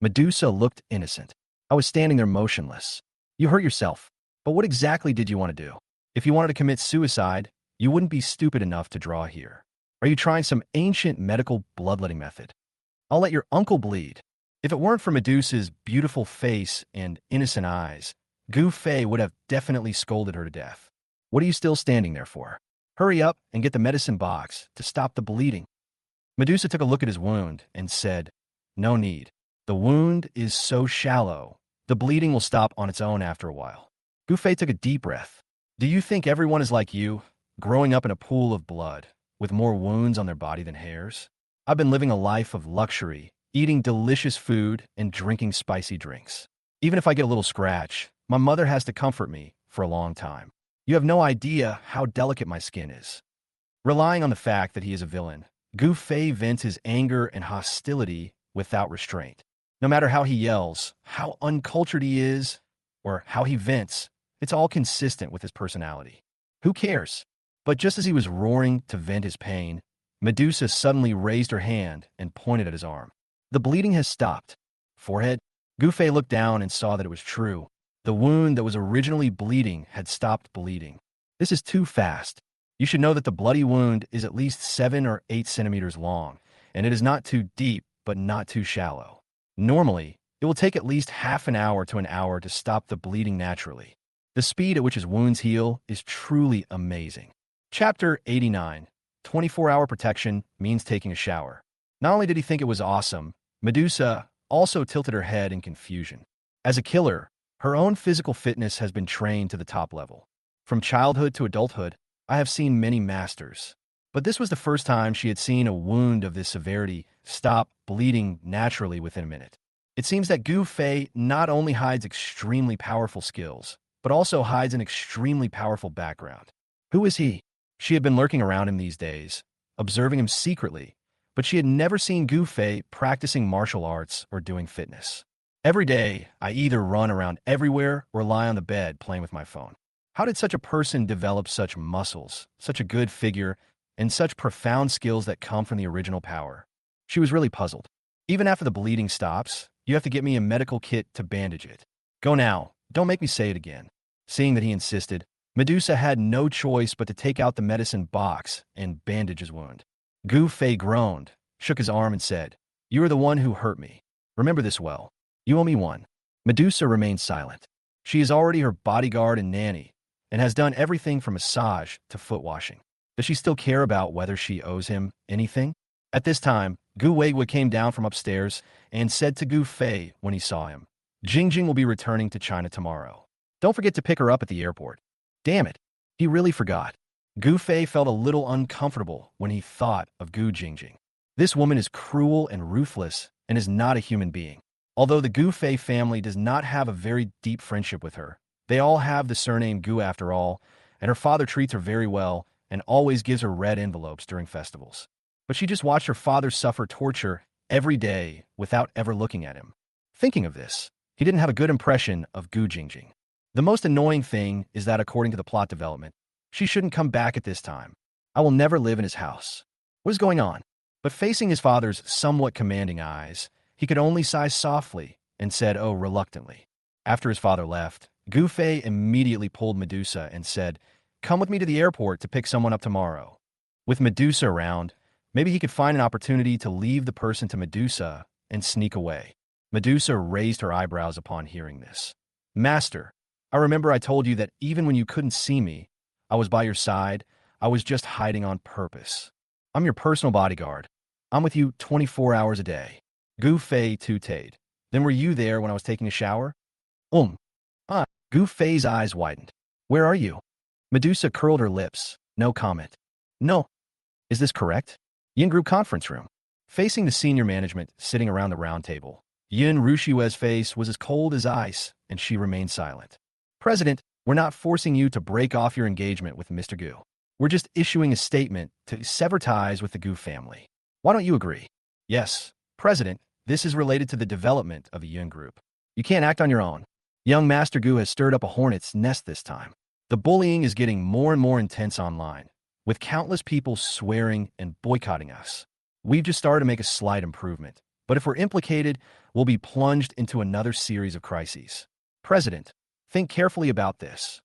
Medusa looked innocent. I was standing there motionless. You hurt yourself. But what exactly did you want to do? If you wanted to commit suicide, you wouldn't be stupid enough to draw here. Are you trying some ancient medical bloodletting method? I'll let your uncle bleed. If it weren't for Medusa's beautiful face and innocent eyes, Gu Fei would have definitely scolded her to death. What are you still standing there for? Hurry up and get the medicine box to stop the bleeding. Medusa took a look at his wound and said, No need. The wound is so shallow, the bleeding will stop on its own after a while. Gu Fei took a deep breath. Do you think everyone is like you, growing up in a pool of blood, with more wounds on their body than hairs? I've been living a life of luxury, eating delicious food and drinking spicy drinks. Even if I get a little scratch, my mother has to comfort me for a long time. You have no idea how delicate my skin is. Relying on the fact that he is a villain, Gu Fei vents his anger and hostility without restraint. No matter how he yells, how uncultured he is, or how he vents, it's all consistent with his personality. Who cares? But just as he was roaring to vent his pain, Medusa suddenly raised her hand and pointed at his arm. The bleeding has stopped. Forehead? Gu Fei looked down and saw that it was true. The wound that was originally bleeding had stopped bleeding. This is too fast. You should know that the bloody wound is at least 7 or 8 centimeters long, and it is not too deep, but not too shallow. Normally, it will take at least half an hour to an hour to stop the bleeding naturally. The speed at which his wounds heal is truly amazing. Chapter 89. 24-hour protection means taking a shower. Not only did he think it was awesome, Medusa also tilted her head in confusion. As a killer, her own physical fitness has been trained to the top level. From childhood to adulthood, I have seen many masters. But this was the first time she had seen a wound of this severity stop bleeding naturally within a minute. It seems that Gu Fei not only hides extremely powerful skills, but also hides an extremely powerful background. Who is he? She had been lurking around him these days, observing him secretly, but she had never seen Gu Fei practicing martial arts or doing fitness. Every day, I either run around everywhere or lie on the bed playing with my phone. How did such a person develop such muscles, such a good figure, and such profound skills that come from the original power? She was really puzzled. Even after the bleeding stops, you have to get me a medical kit to bandage it. Go now, don't make me say it again. Seeing that he insisted, Medusa had no choice but to take out the medicine box and bandage his wound. Gu Fei groaned, shook his arm and said, You are the one who hurt me. Remember this well. You owe me one. Medusa remained silent. She is already her bodyguard and nanny, and has done everything from massage to foot washing. Does she still care about whether she owes him anything? At this time, Gu Weigua came down from upstairs and said to Gu Fei when he saw him, Jingjing will be returning to China tomorrow. Don't forget to pick her up at the airport. Damn it, he really forgot. Gu Fei felt a little uncomfortable when he thought of Gu Jingjing. This woman is cruel and ruthless and is not a human being. Although the Gu Fei family does not have a very deep friendship with her, they all have the surname Gu after all, and her father treats her very well and always gives her red envelopes during festivals. But she just watched her father suffer torture every day without ever looking at him. Thinking of this, he didn't have a good impression of Gu Jingjing. The most annoying thing is that according to the plot development, she shouldn't come back at this time. I will never live in his house. What is going on? But facing his father's somewhat commanding eyes, he could only sigh softly and said, oh, reluctantly. After his father left, Gu Fei immediately pulled Medusa and said, Come with me to the airport to pick someone up tomorrow. With Medusa around, maybe he could find an opportunity to leave the person to Medusa and sneak away. Medusa raised her eyebrows upon hearing this. Master, I remember I told you that even when you couldn't see me, I was by your side. I was just hiding on purpose. I'm your personal bodyguard. I'm with you 24 hours a day. Gu Fei tooted. Then were you there when I was taking a shower? Gu Fei's eyes widened. Where are you? Medusa curled her lips. No comment. No. Is this correct? Yin Group conference room. Facing the senior management sitting around the round table, Yin Rushiue's face was as cold as ice, and she remained silent. President, we're not forcing you to break off your engagement with Mr. Gu. We're just issuing a statement to sever ties with the Gu family. Why don't you agree? Yes, President, this is related to the development of a Yun group. You can't act on your own. Young Master Gu has stirred up a hornet's nest this time. The bullying is getting more and more intense online, with countless people swearing and boycotting us. We've just started to make a slight improvement, but if we're implicated, we'll be plunged into another series of crises. President, think carefully about this.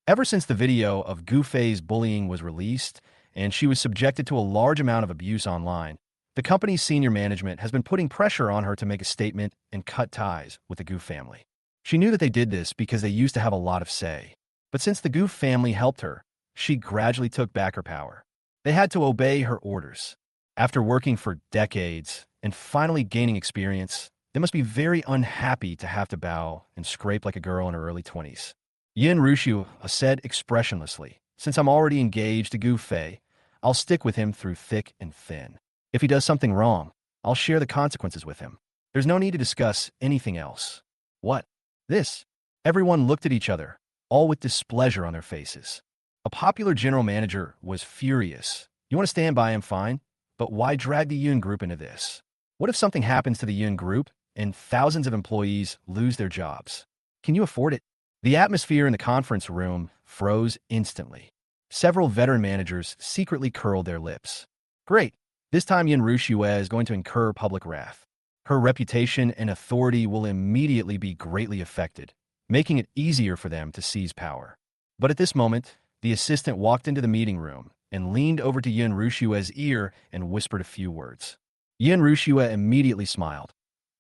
Ever since the video of Gu Fei's bullying was released, and she was subjected to a large amount of abuse online, the company's senior management has been putting pressure on her to make a statement and cut ties with the Gu family. She knew that they did this because they used to have a lot of say. But since the Gu family helped her, she gradually took back her power. They had to obey her orders. After working for decades and finally gaining experience, they must be very unhappy to have to bow and scrape like a girl in her early 20s. Yin Rushu said expressionlessly, "Since I'm already engaged to Gu Fei, I'll stick with him through thick and thin. If he does something wrong, I'll share the consequences with him. There's no need to discuss anything else." What? This? Everyone looked at each other, all with displeasure on their faces. A popular general manager was furious. You want to stand by him, fine, but why drag the Yun group into this? What if something happens to the Yun group and thousands of employees lose their jobs? Can you afford it? The atmosphere in the conference room froze instantly. Several veteran managers secretly curled their lips. Great. This time Yin Rushue is going to incur public wrath. Her reputation and authority will immediately be greatly affected, making it easier for them to seize power. But at this moment, the assistant walked into the meeting room and leaned over to Yin Rushue's ear and whispered a few words. Yin Rushue immediately smiled.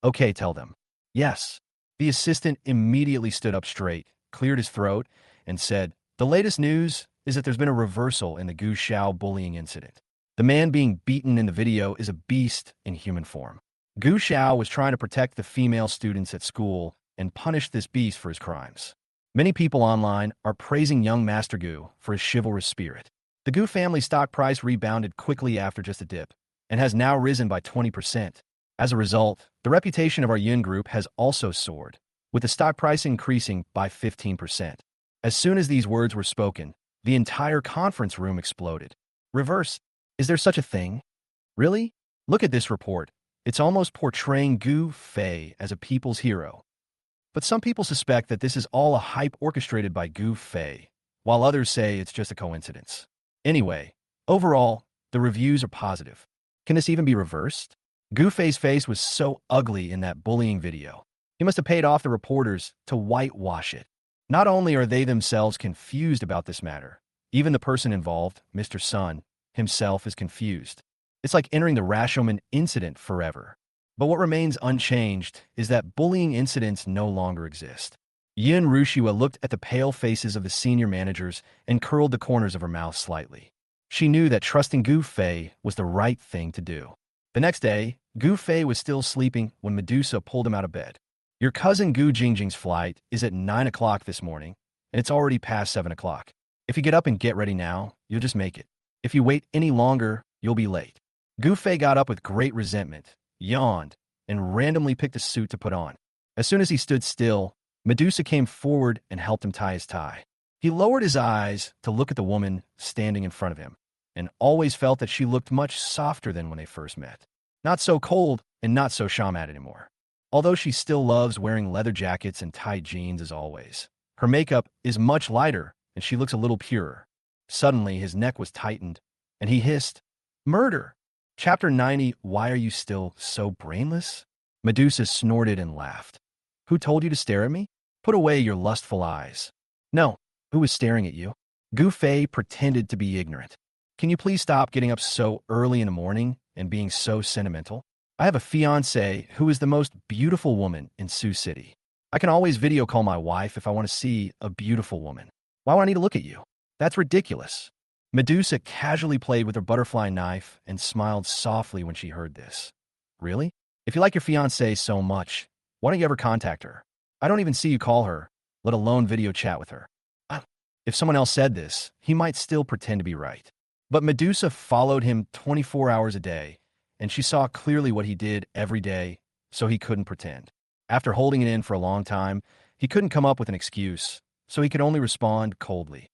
Okay, tell them. Yes. The assistant immediately stood up straight, cleared his throat, and said, the latest news is that there's been a reversal in the Gu Xiao bullying incident. The man being beaten in the video is a beast in human form. Gu Xiao was trying to protect the female students at school and punished this beast for his crimes. Many people online are praising young Master Gu for his chivalrous spirit. The Gu family stock price rebounded quickly after just a dip and has now risen by 20%. As a result, the reputation of our Yin group has also soared, with the stock price increasing by 15%. As soon as these words were spoken, the entire conference room exploded. Reverse. Is there such a thing? Really? Look at this report. It's almost portraying Gu Fei as a people's hero. But some people suspect that this is all a hype orchestrated by Gu Fei, while others say it's just a coincidence. Anyway, overall, the reviews are positive. Can this even be reversed? Gu Fei's face was so ugly in that bullying video. He must have paid off the reporters to whitewash it. Not only are they themselves confused about this matter, even the person involved, Mr. Sun, himself is confused. It's like entering the Rashomon incident forever. But what remains unchanged is that bullying incidents no longer exist. Yin Rushua looked at the pale faces of the senior managers and curled the corners of her mouth slightly. She knew that trusting Gu Fei was the right thing to do. The next day, Gu Fei was still sleeping when Medusa pulled him out of bed. Your cousin Gu Jingjing's flight is at 9 o'clock this morning, and it's already past 7 o'clock. If you get up and get ready now, you'll just make it. If you wait any longer, you'll be late. Gu Fei got up with great resentment, yawned, and randomly picked a suit to put on. As soon as he stood still, Medusa came forward and helped him tie his tie. He lowered his eyes to look at the woman standing in front of him, and always felt that she looked much softer than when they first met. Not so cold and not so shaman anymore. Although she still loves wearing leather jackets and tight jeans as always, her makeup is much lighter and she looks a little purer. Suddenly, his neck was tightened, and he hissed, "Murder!" Chapter 90, Why Are You Still So Brainless? Medusa snorted and laughed. Who told you to stare at me? Put away your lustful eyes. No, who was staring at you? Gu Fei pretended to be ignorant. Can you please stop getting up so early in the morning and being so sentimental? I have a fiancée who is the most beautiful woman in Sioux City. I can always video call my wife if I want to see a beautiful woman. Why would I need to look at you? That's ridiculous. Medusa casually played with her butterfly knife and smiled softly when she heard this. Really? If you like your fiancée so much, why don't you ever contact her? I don't even see you call her, let alone video chat with her. If someone else said this, he might still pretend to be right. But Medusa followed him 24 hours a day, and she saw clearly what he did every day, so he couldn't pretend. After holding it in for a long time, He couldn't come up with an excuse, so he could only respond coldly.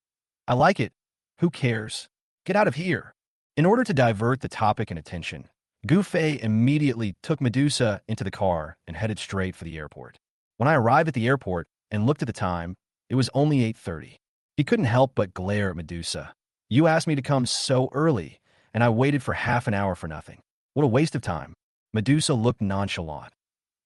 I like it. Who cares? Get out of here. In order to divert the topic and attention, Gu Fei immediately took Medusa into the car and headed straight for the airport. When I arrived at the airport and looked at the time, it was only 8:30. He couldn't help but glare at Medusa. You asked me to come so early, and I waited for half an hour for nothing. What a waste of time. Medusa looked nonchalant.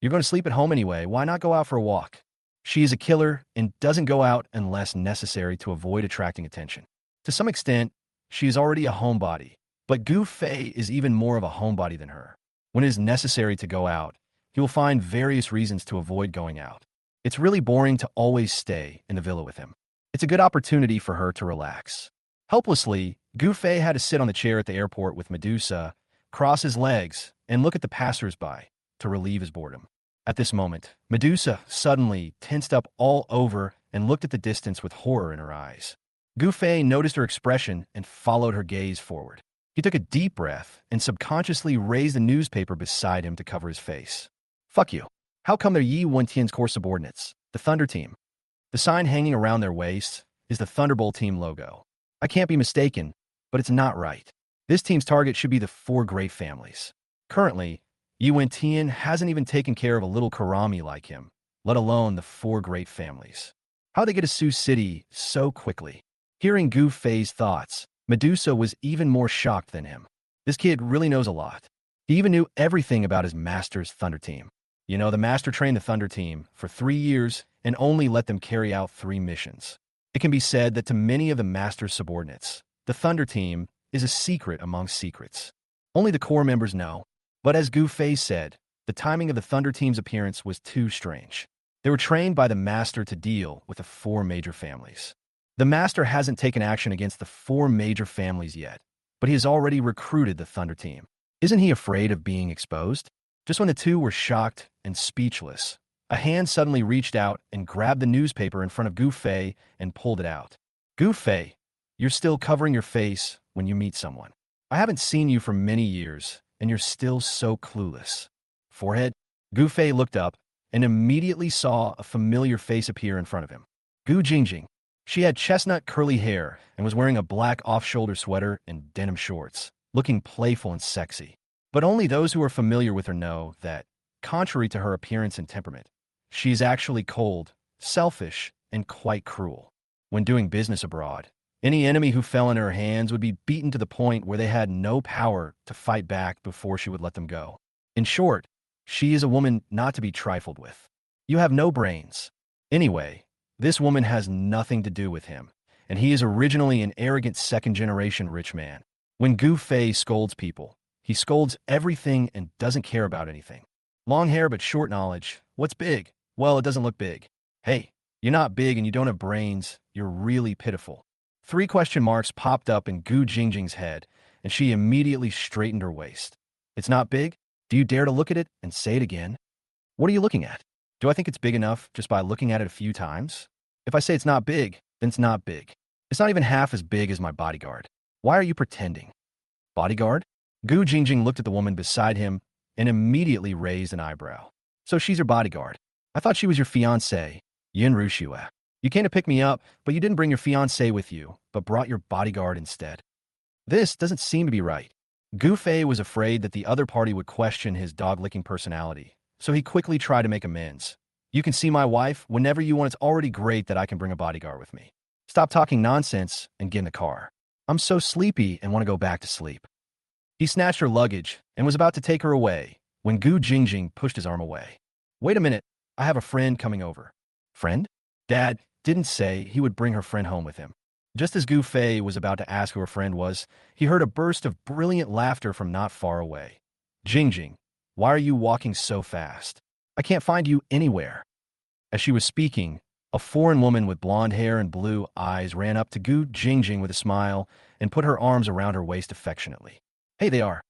You're going to sleep at home anyway, why not go out for a walk? She is a killer and doesn't go out unless necessary to avoid attracting attention. To some extent, she is already a homebody, but Gu Fei is even more of a homebody than her. When it is necessary to go out, he will find various reasons to avoid going out. It's really boring to always stay in the villa with him. It's a good opportunity for her to relax. Helplessly, Gu Fei had to sit on the chair at the airport with Medusa, cross his legs, and look at the passers-by to relieve his boredom. At this moment, Medusa suddenly tensed up all over and looked at the distance with horror in her eyes. Gu Fei noticed her expression and followed her gaze forward. He took a deep breath and subconsciously raised the newspaper beside him to cover his face. Fuck you. How come they're Yi Wentian's core subordinates, the Thunder Team? The sign hanging around their waists is the Thunderbolt Team logo. I can't be mistaken, but it's not right. This team's target should be the four great families. Currently, Yi Wentian hasn't even taken care of a little Karami like him, let alone the four great families. How'd they get to Sioux City so quickly? Hearing Gu Fei's thoughts, Medusa was even more shocked than him. This kid really knows a lot. He even knew everything about his master's Thunder Team. You know, the master trained the Thunder Team for 3 years and only let them carry out 3 missions. It can be said that to many of the master's subordinates, the Thunder Team is a secret among secrets. Only the core members know. But as Gu Fei said, the timing of the Thunder Team's appearance was too strange. They were trained by the master to deal with the 4 major families. The master hasn't taken action against the 4 major families yet, but he has already recruited the Thunder Team. Isn't he afraid of being exposed? Just when the two were shocked and speechless, a hand suddenly reached out and grabbed the newspaper in front of Gu Fei and pulled it out. Gu Fei, you're still covering your face when you meet someone. I haven't seen you for many years, and you're still so clueless. Forehead? Gu Fei looked up and immediately saw a familiar face appear in front of him. Gu Jingjing. She had chestnut curly hair and was wearing a black off-shoulder sweater and denim shorts, looking playful and sexy. But only those who are familiar with her know that, contrary to her appearance and temperament, she is actually cold, selfish, and quite cruel. When doing business abroad, any enemy who fell into her hands would be beaten to the point where they had no power to fight back before she would let them go. In short, she is a woman not to be trifled with. You have no brains. Anyway, this woman has nothing to do with him, and he is originally an arrogant second-generation rich man. When Gu Fei scolds people, he scolds everything and doesn't care about anything. Long hair but short knowledge. What's big? Well, it doesn't look big. Hey, you're not big and you don't have brains. You're really pitiful. 3 question marks popped up in Gu Jingjing's head, and she immediately straightened her waist. It's not big? Do you dare to look at it and say it again? What are you looking at? Do I think it's big enough just by looking at it a few times? If I say it's not big, then it's not big. It's not even half as big as my bodyguard. Why are you pretending? Bodyguard? Gu Jingjing looked at the woman beside him and immediately raised an eyebrow. So she's your bodyguard. I thought she was your fiancée, Yin Rushua. You came to pick me up, but you didn't bring your fiancée with you, but brought your bodyguard instead. This doesn't seem to be right. Gu Fei was afraid that the other party would question his dog-licking personality, so he quickly tried to make amends. You can see my wife whenever you want. It's already great that I can bring a bodyguard with me. Stop talking nonsense and get in the car. I'm so sleepy and want to go back to sleep. He snatched her luggage and was about to take her away when Gu Jingjing pushed his arm away. Wait a minute, I have a friend coming over. Friend? Dad didn't say he would bring her friend home with him. Just as Gu Fei was about to ask who her friend was, he heard a burst of brilliant laughter from not far away. Jingjing, why are you walking so fast? I can't find you anywhere. As she was speaking, a foreign woman with blonde hair and blue eyes ran up to Gu Jingjing with a smile and put her arms around her waist affectionately. Hey, they are.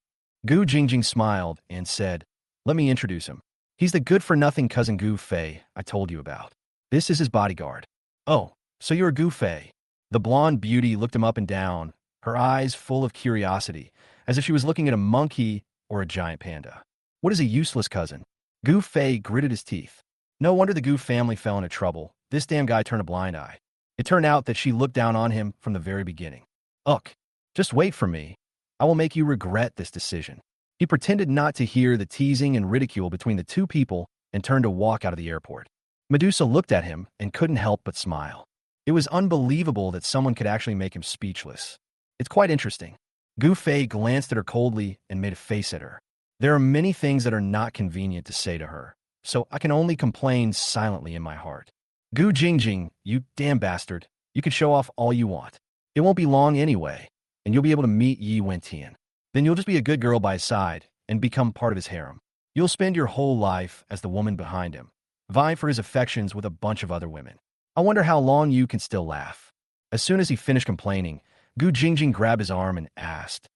Gu Jingjing smiled and said, let me introduce him. He's the good-for-nothing cousin Gu Fei I told you about. This is his bodyguard. Oh, so you're Gu Fei. The blonde beauty looked him up and down, her eyes full of curiosity, as if she was looking at a monkey or a giant panda. What is a useless cousin? Gu Fei gritted his teeth. No wonder the Gu family fell into trouble. This damn guy turned a blind eye. It turned out that she looked down on him from the very beginning. Ugh, just wait for me. I will make you regret this decision. He pretended not to hear the teasing and ridicule between the two people and turned to walk out of the airport. Medusa looked at him and couldn't help but smile. It was unbelievable that someone could actually make him speechless. It's quite interesting. Gu Fei glanced at her coldly and made a face at her. There are many things that are not convenient to say to her, so I can only complain silently in my heart. Gu Jingjing, you damn bastard, you can show off all you want. It won't be long anyway, and you'll be able to meet Yi Wentian. Then you'll just be a good girl by his side and become part of his harem. You'll spend your whole life as the woman behind him, vying for his affections with a bunch of other women. I wonder how long you can still laugh. As soon as he finished complaining, Gu Jingjing grabbed his arm and asked,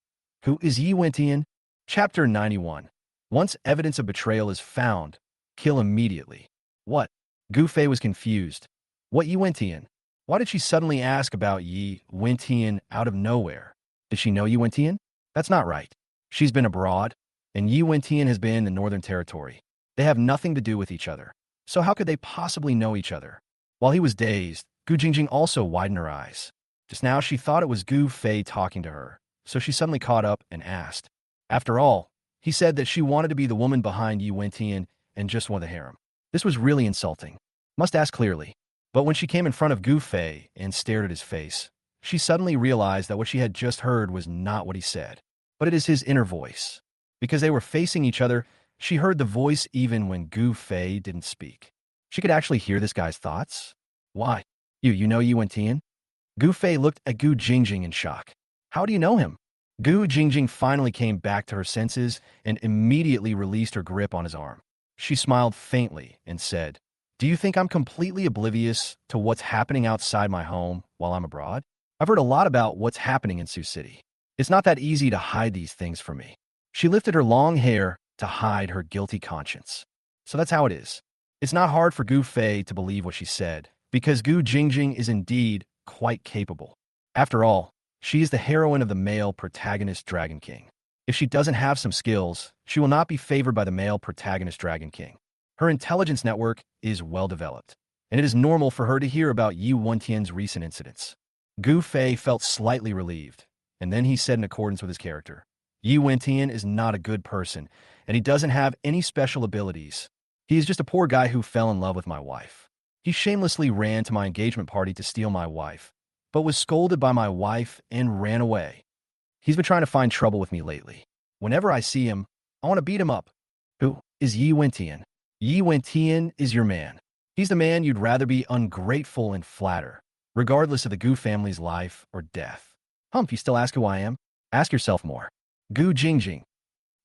"Who is Yi Wentian?" Chapter 91. Once evidence of betrayal is found, kill immediately. What? Gu Fei was confused. What Yi Wentian? Why did she suddenly ask about Yi Wentian out of nowhere? Did she know Yi Wentian? That's not right. She's been abroad, and Yi Wentian has been in the Northern Territory. They have nothing to do with each other. So how could they possibly know each other? While he was dazed, Gu Jingjing also widened her eyes. Just now she thought it was Gu Fei talking to her, so she suddenly caught up and asked. After all, he said that she wanted to be the woman behind Yi Wentian and just won the harem. This was really insulting. Must ask clearly. But when she came in front of Gu Fei and stared at his face, she suddenly realized that what she had just heard was not what he said, but it is his inner voice. Because they were facing each other, she heard the voice even when Gu Fei didn't speak. She could actually hear this guy's thoughts. Why? You know Yi Wentian? Gu Fei looked at Gu Jingjing in shock. How do you know him? Gu Jingjing finally came back to her senses and immediately released her grip on his arm. She smiled faintly and said, "Do you think I'm completely oblivious to what's happening outside my home while I'm abroad? I've heard a lot about what's happening in Sioux City. It's not that easy to hide these things from me." She lifted her long hair to hide her guilty conscience. So that's how it is. It's not hard for Gu Fei to believe what she said, because Gu Jingjing is indeed quite capable. After all, she is the heroine of the male protagonist Dragon King. If she doesn't have some skills, she will not be favored by the male protagonist Dragon King. Her intelligence network is well developed, and it is normal for her to hear about Yi Wentian's recent incidents. Gu Fei felt slightly relieved, and then he said in accordance with his character, "Yi Wentian is not a good person, and he doesn't have any special abilities. He is just a poor guy who fell in love with my wife. He shamelessly ran to my engagement party to steal my wife, but was scolded by my wife and ran away. He's been trying to find trouble with me lately. Whenever I see him, I want to beat him up." Who is Yi Wentian? Yi Wentian is your man. He's the man you'd rather be ungrateful and flatter, regardless of the Gu family's life or death. You still ask who I am? Ask yourself more. Gu Jingjing.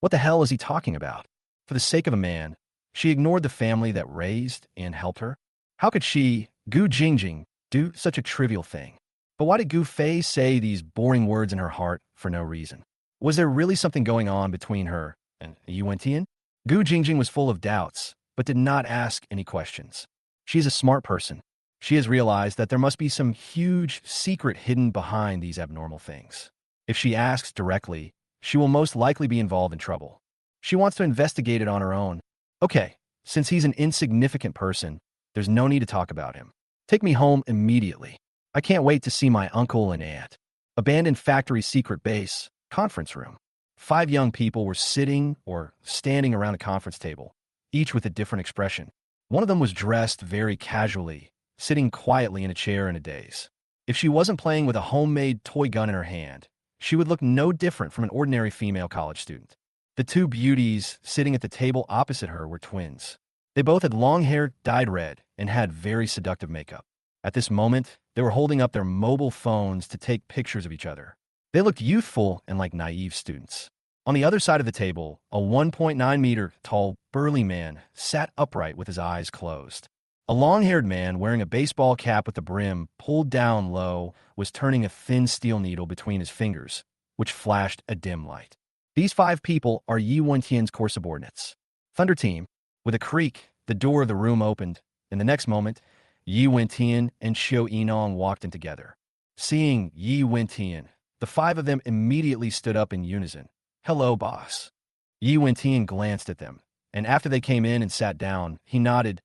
What the hell is he talking about? For the sake of a man, she ignored the family that raised and helped her? How could she, Gu Jingjing, do such a trivial thing? But why did Gu Fei say these boring words in her heart for no reason? Was there really something going on between her and Yi Wentian? Gu Jingjing was full of doubts, but did not ask any questions. She is a smart person. She has realized that there must be some huge secret hidden behind these abnormal things. If she asks directly, she will most likely be involved in trouble. She wants to investigate it on her own. Okay, since he's an insignificant person, there's no need to talk about him. Take me home immediately. I can't wait to see my uncle and aunt. Abandoned factory secret base, conference room. 5 young people were sitting or standing around a conference table, each with a different expression. One of them was dressed very casually, sitting quietly in a chair in a daze. If she wasn't playing with a homemade toy gun in her hand, she would look no different from an ordinary female college student. The 2 beauties sitting at the table opposite her were twins. They both had long hair dyed red and had very seductive makeup. At this moment, they were holding up their mobile phones to take pictures of each other. They looked youthful and like naive students. On the other side of the table, a 1.9-meter tall, burly man sat upright with his eyes closed. A long-haired man wearing a baseball cap with the brim pulled down low was turning a thin steel needle between his fingers, which flashed a dim light. These 5 people are Yi Wentian's core subordinates. Thunder Team. With a creak, the door of the room opened. In the next moment, Yi Wentian and Xiao Yinong walked in together. Seeing Yi Wentian, the 5 of them immediately stood up in unison. "Hello, boss." Yi Wentian glanced at them, and after they came in and sat down, he nodded.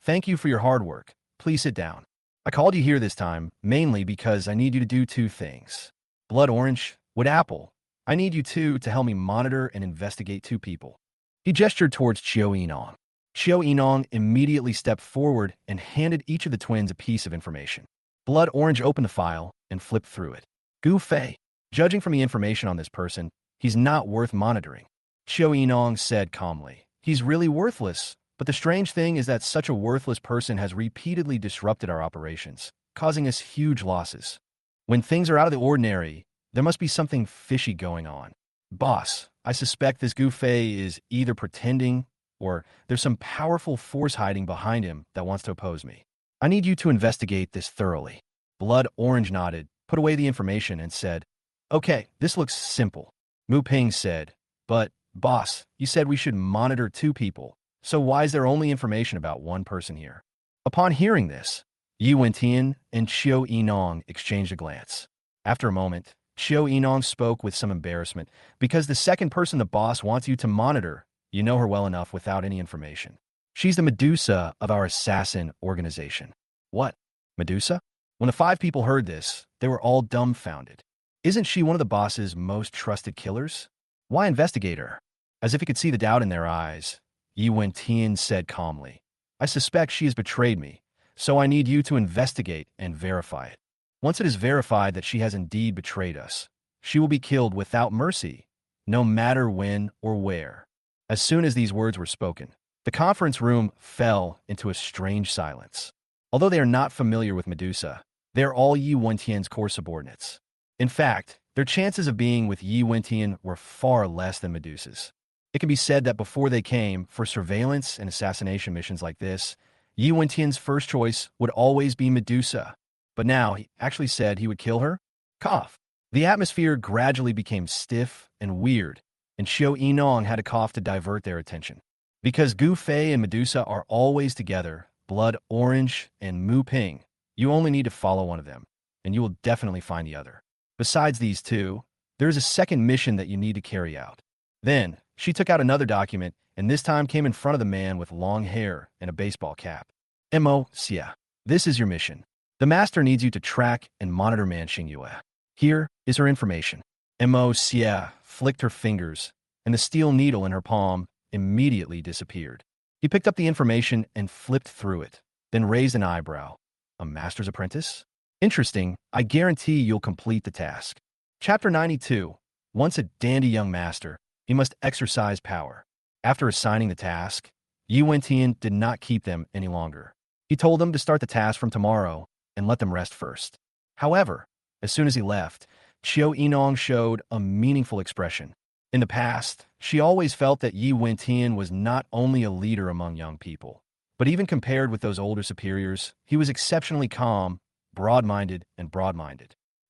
Thank you for your hard work. Please sit down. I called you here this time, mainly because I need you to do two things. Blood Orange, Wood Apple. I need you two to help me monitor and investigate two people. He gestured towards Chiao Enong. Chiao Enong immediately stepped forward and handed each of the twins a piece of information. Blood Orange opened the file and flipped through it. Gu Fei. Judging from the information on this person, he's not worth monitoring. Chiao Enong said calmly. He's really worthless, but the strange thing is that such a worthless person has repeatedly disrupted our operations, causing us huge losses. When things are out of the ordinary, there must be something fishy going on. Boss, I suspect this Gu Fei is either pretending or there's some powerful force hiding behind him that wants to oppose me. I need you to investigate this thoroughly. Blood Orange nodded, put away the information, and said, Okay, this looks simple. Mu Ping said, But, boss, you said we should monitor two people, so why is there only information about one person here? Upon hearing this, Yi Wentian and Chiao Enong exchanged a glance. After a moment, Chiao Enong spoke with some embarrassment, because the second person the boss wants you to monitor, you know her well enough without any information. She's the Medusa of our assassin organization. What? Medusa? When the five people heard this, they were all dumbfounded. Isn't she one of the boss's most trusted killers? Why investigate her? As if he could see the doubt in their eyes, Yi Wentian said calmly, I suspect she has betrayed me, so I need you to investigate and verify it. Once it is verified that she has indeed betrayed us, she will be killed without mercy, no matter when or where. As soon as these words were spoken, the conference room fell into a strange silence. Although they are not familiar with Medusa, they are all Yi Wentian's core subordinates. In fact, their chances of being with Yi Wentian were far less than Medusa's. It can be said that before they came for surveillance and assassination missions like this, Yi Wentian's first choice would always be Medusa. But now he actually said he would kill her? Cough. The atmosphere gradually became stiff and weird, and Chiao Enong had to cough to divert their attention. Because Gu Fei and Medusa are always together, Blood Orange and Mu Ping, you only need to follow one of them, and you will definitely find the other. Besides these two, there is a second mission that you need to carry out. Then, she took out another document, and this time came in front of the man with long hair and a baseball cap. MANHUA. This is your mission. The master needs you to track and monitor Man Xingyue. Here is her information. MANHUA flicked her fingers, and the steel needle in her palm immediately disappeared. He picked up the information and flipped through it, then raised an eyebrow. A master's apprentice? Interesting. I guarantee you'll complete the task. Chapter 92. Once a dandy young master, he must exercise power. After assigning the task, Yi Wentian did not keep them any longer. He told them to start the task from tomorrow and let them rest first. However, as soon as he left, Chiao Enong showed a meaningful expression. In the past, she always felt that Yi Wentian was not only a leader among young people, but even compared with those older superiors, he was exceptionally calm, broad-minded.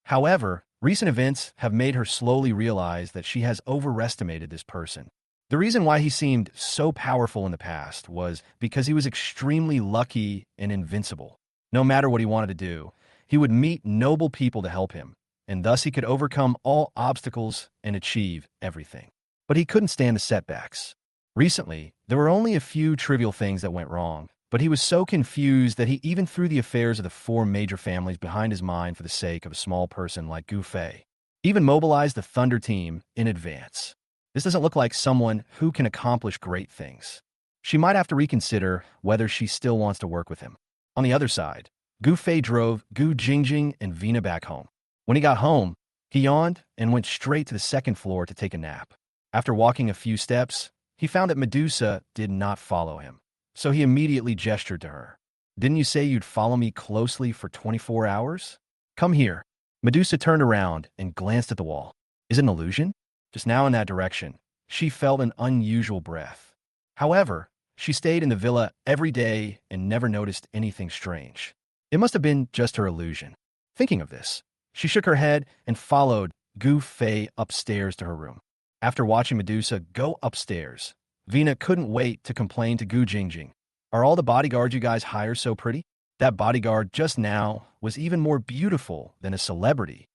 However, recent events have made her slowly realize that she has overestimated this person. The reason why he seemed so powerful in the past was because he was extremely lucky and invincible. No matter what he wanted to do, he would meet noble people to help him, and thus he could overcome all obstacles and achieve everything. But he couldn't stand the setbacks. Recently, there were only a few trivial things that went wrong, but he was so confused that he even threw the affairs of the four major families behind his mind for the sake of a small person like Gu Fei. Even mobilized the Thunder team in advance. This doesn't look like someone who can accomplish great things. She might have to reconsider whether she still wants to work with him. On the other side, Gu Fei drove Gu Jingjing and Vina back home. When he got home, he yawned and went straight to the second floor to take a nap. After walking a few steps, he found that Medusa did not follow him, so he immediately gestured to her. Didn't you say you'd follow me closely for 24 hours? Come here. Medusa turned around and glanced at the wall. Is it an illusion? Just now in that direction, she felt an unusual breath. However, she stayed in the villa every day and never noticed anything strange. It must have been just her illusion. Thinking of this, she shook her head and followed Gu Fei upstairs to her room. After watching Medusa go upstairs, Vina couldn't wait to complain to Gu Jingjing. Are all the bodyguards you guys hire so pretty? That bodyguard just now was even more beautiful than a celebrity.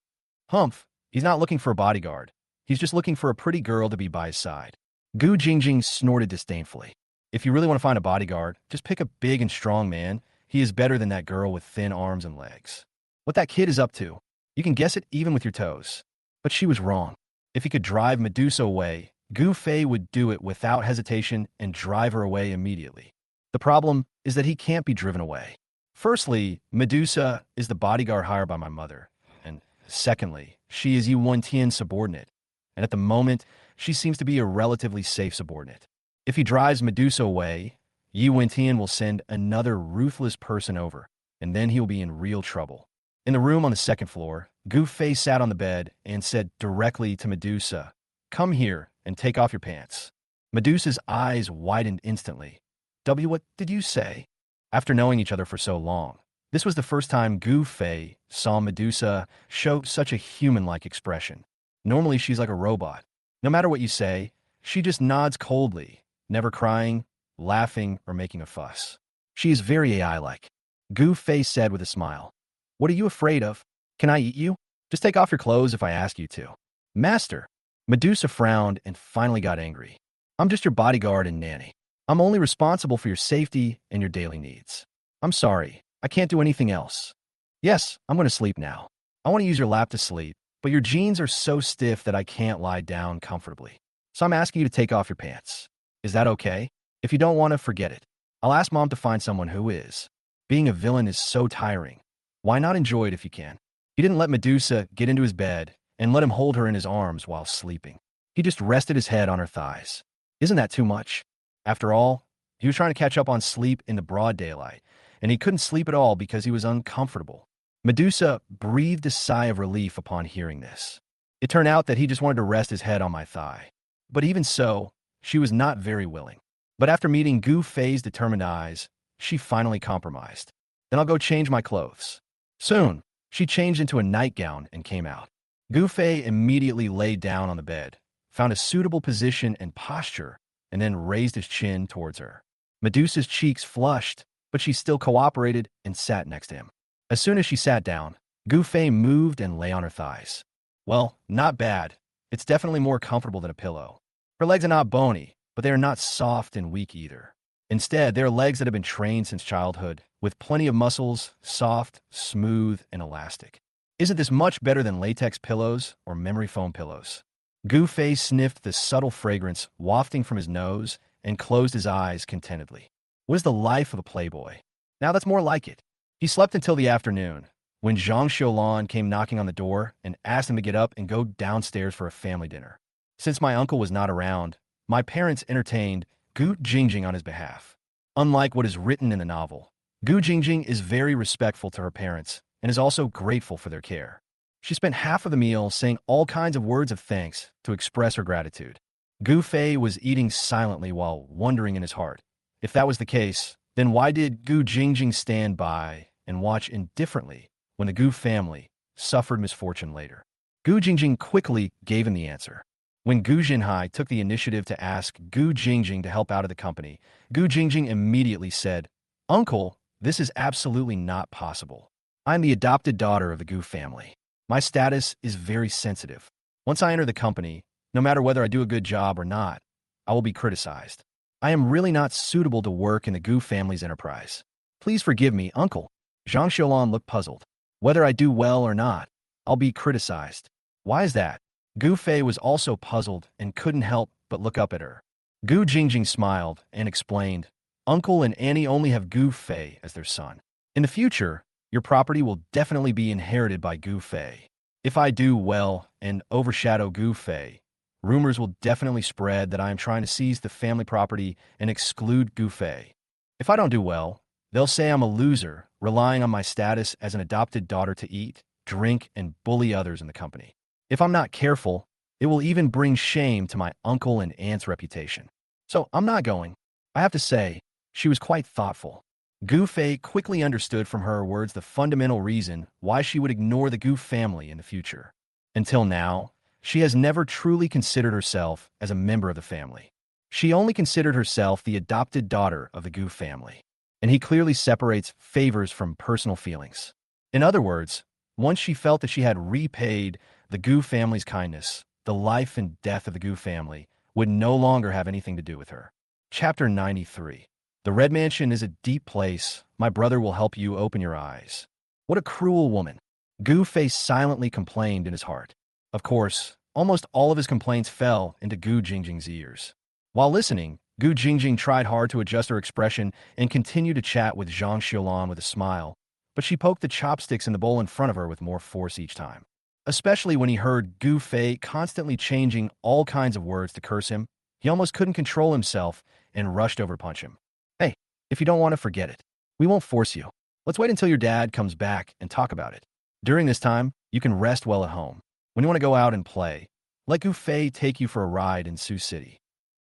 Humph, he's not looking for a bodyguard. He's just looking for a pretty girl to be by his side. Gu Jingjing snorted disdainfully. If you really want to find a bodyguard, just pick a big and strong man. He is better than that girl with thin arms and legs. What that kid is up to, you can guess it even with your toes. But she was wrong. If he could drive Medusa away, Gu Fei would do it without hesitation and drive her away immediately. The problem is that he can't be driven away. Firstly, Medusa is the bodyguard hired by my mother. And secondly, she is Yu Tian's subordinate. And at the moment, she seems to be a relatively safe subordinate. If he drives Medusa away, Yu Tian will send another ruthless person over, and then he will be in real trouble. In the room on the second floor, Gu Fei sat on the bed and said directly to Medusa, "Come here and take off your pants." Medusa's eyes widened instantly. What did you say?" After knowing each other for so long, this was the first time Gu Fei saw Medusa show such a human-like expression. Normally, she's like a robot. No matter what you say, she just nods coldly, never crying, laughing, or making a fuss. She is very AI-like. Gu Fei said with a smile, "What are you afraid of? Can I eat you? Just take off your clothes if I ask you to." "Master." Medusa frowned and finally got angry. "I'm just your bodyguard and nanny. I'm only responsible for your safety and your daily needs. I'm sorry, I can't do anything else. Yes, I'm going to sleep now. I want to use your lap to sleep, but your jeans are so stiff that I can't lie down comfortably. So I'm asking you to take off your pants. Is that okay? If you don't want to, forget it. I'll ask Mom to find someone who is. Being a villain is so tiring. Why not enjoy it if you can?" He didn't let Medusa get into his bed and let him hold her in his arms while sleeping. He just rested his head on her thighs. Isn't that too much? After all, he was trying to catch up on sleep in the broad daylight, and he couldn't sleep at all because he was uncomfortable. Medusa breathed a sigh of relief upon hearing this. It turned out that he just wanted to rest his head on my thigh. But even so, she was not very willing. But after meeting Gu Fei's determined eyes, she finally compromised. "Then I'll go change my clothes." Soon, she changed into a nightgown and came out. Gu Fei immediately laid down on the bed, found a suitable position and posture, and then raised his chin towards her. Medusa's cheeks flushed, but she still cooperated and sat next to him. As soon as she sat down, Gu Fei moved and lay on her thighs. Well, not bad. It's definitely more comfortable than a pillow. Her legs are not bony, but they are not soft and weak either. Instead, they are legs that have been trained since childhood, with plenty of muscles, soft, smooth, and elastic. Isn't this much better than latex pillows or memory foam pillows? Gu Fei sniffed the subtle fragrance wafting from his nose and closed his eyes contentedly. What is the life of a playboy? Now that's more like it. He slept until the afternoon, when Zhang Xiulan came knocking on the door and asked him to get up and go downstairs for a family dinner. Since my uncle was not around, my parents entertained Gu Jingjing on his behalf. Unlike what is written in the novel, Gu Jingjing is very respectful to her parents and is also grateful for their care. She spent half of the meal saying all kinds of words of thanks to express her gratitude. Gu Fei was eating silently while wondering in his heart. If that was the case, then why did Gu Jingjing stand by and watch indifferently when the Gu family suffered misfortune later? Gu Jingjing quickly gave him the answer. When Gu Jinhai took the initiative to ask Gu Jingjing to help out of the company, Gu Jingjing immediately said, "Uncle, this is absolutely not possible. I'm the adopted daughter of the Gu family. My status is very sensitive. Once I enter the company, no matter whether I do a good job or not, I will be criticized. I am really not suitable to work in the Gu family's enterprise. Please forgive me, Uncle." Zhang Xiulan looked puzzled. "Whether I do well or not, I'll be criticized. Why is that?" Gu Fei was also puzzled and couldn't help but look up at her. Gu Jingjing smiled and explained, "Uncle and Annie only have Gu Fei as their son. In the future, your property will definitely be inherited by Gu Fei. If I do well and overshadow Gu Fei, rumors will definitely spread that I am trying to seize the family property and exclude Gu Fei. If I don't do well, they'll say I'm a loser, relying on my status as an adopted daughter to eat, drink, and bully others in the company. If I'm not careful, it will even bring shame to my uncle and aunt's reputation. So I'm not going." I have to say, she was quite thoughtful. Gu Fei quickly understood from her words the fundamental reason why she would ignore the Gu family in the future. Until now, she has never truly considered herself as a member of the family. She only considered herself the adopted daughter of the Gu family. And he clearly separates favors from personal feelings. In other words, once she felt that she had repaid the Gu family's kindness, the life and death of the Gu family would no longer have anything to do with her. Chapter 93. The Red Mansion is a deep place. My brother will help you open your eyes. What a cruel woman. Gu Fei silently complained in his heart. Of course, almost all of his complaints fell into Gu Jingjing's ears. While listening, Gu Jingjing tried hard to adjust her expression and continue to chat with Zhang Xiulan with a smile, but she poked the chopsticks in the bowl in front of her with more force each time. Especially when he heard Gu Fei constantly changing all kinds of words to curse him, he almost couldn't control himself and rushed over to punch him. Hey, if you don't want to, forget it. We won't force you. Let's wait until your dad comes back and talk about it. During this time, you can rest well at home. When you want to go out and play, let Gu Fei take you for a ride in Sioux City.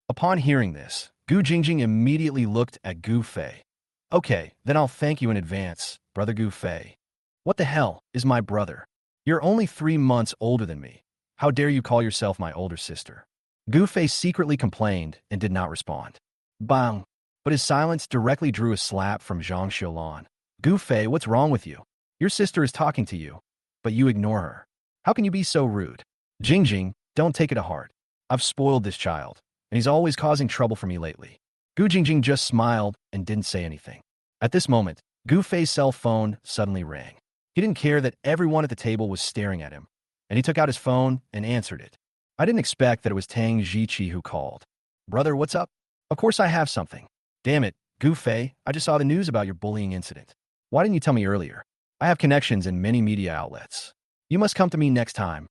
Upon hearing this, Gu Jingjing immediately looked at Gu Fei. Okay, then I'll thank you in advance, brother Gu Fei. What the hell is my brother? You're only 3 months older than me. How dare you call yourself my older sister? Gu Fei secretly complained and did not respond. Bang! But his silence directly drew a slap from Zhang Xiulan. Gu Fei, what's wrong with you? Your sister is talking to you, but you ignore her. How can you be so rude? Jingjing, don't take it to heart. I've spoiled this child, and he's always causing trouble for me lately. Gu Jingjing just smiled and didn't say anything. At this moment, Gu Fei's cell phone suddenly rang. He didn't care that everyone at the table was staring at him, and he took out his phone and answered it. I didn't expect that it was Tang Ziqi who called. Brother, what's up? Of course I have something. Damn it, Gu Fei, I just saw the news about your bullying incident. Why didn't you tell me earlier? I have connections in many media outlets. You must come to me next time.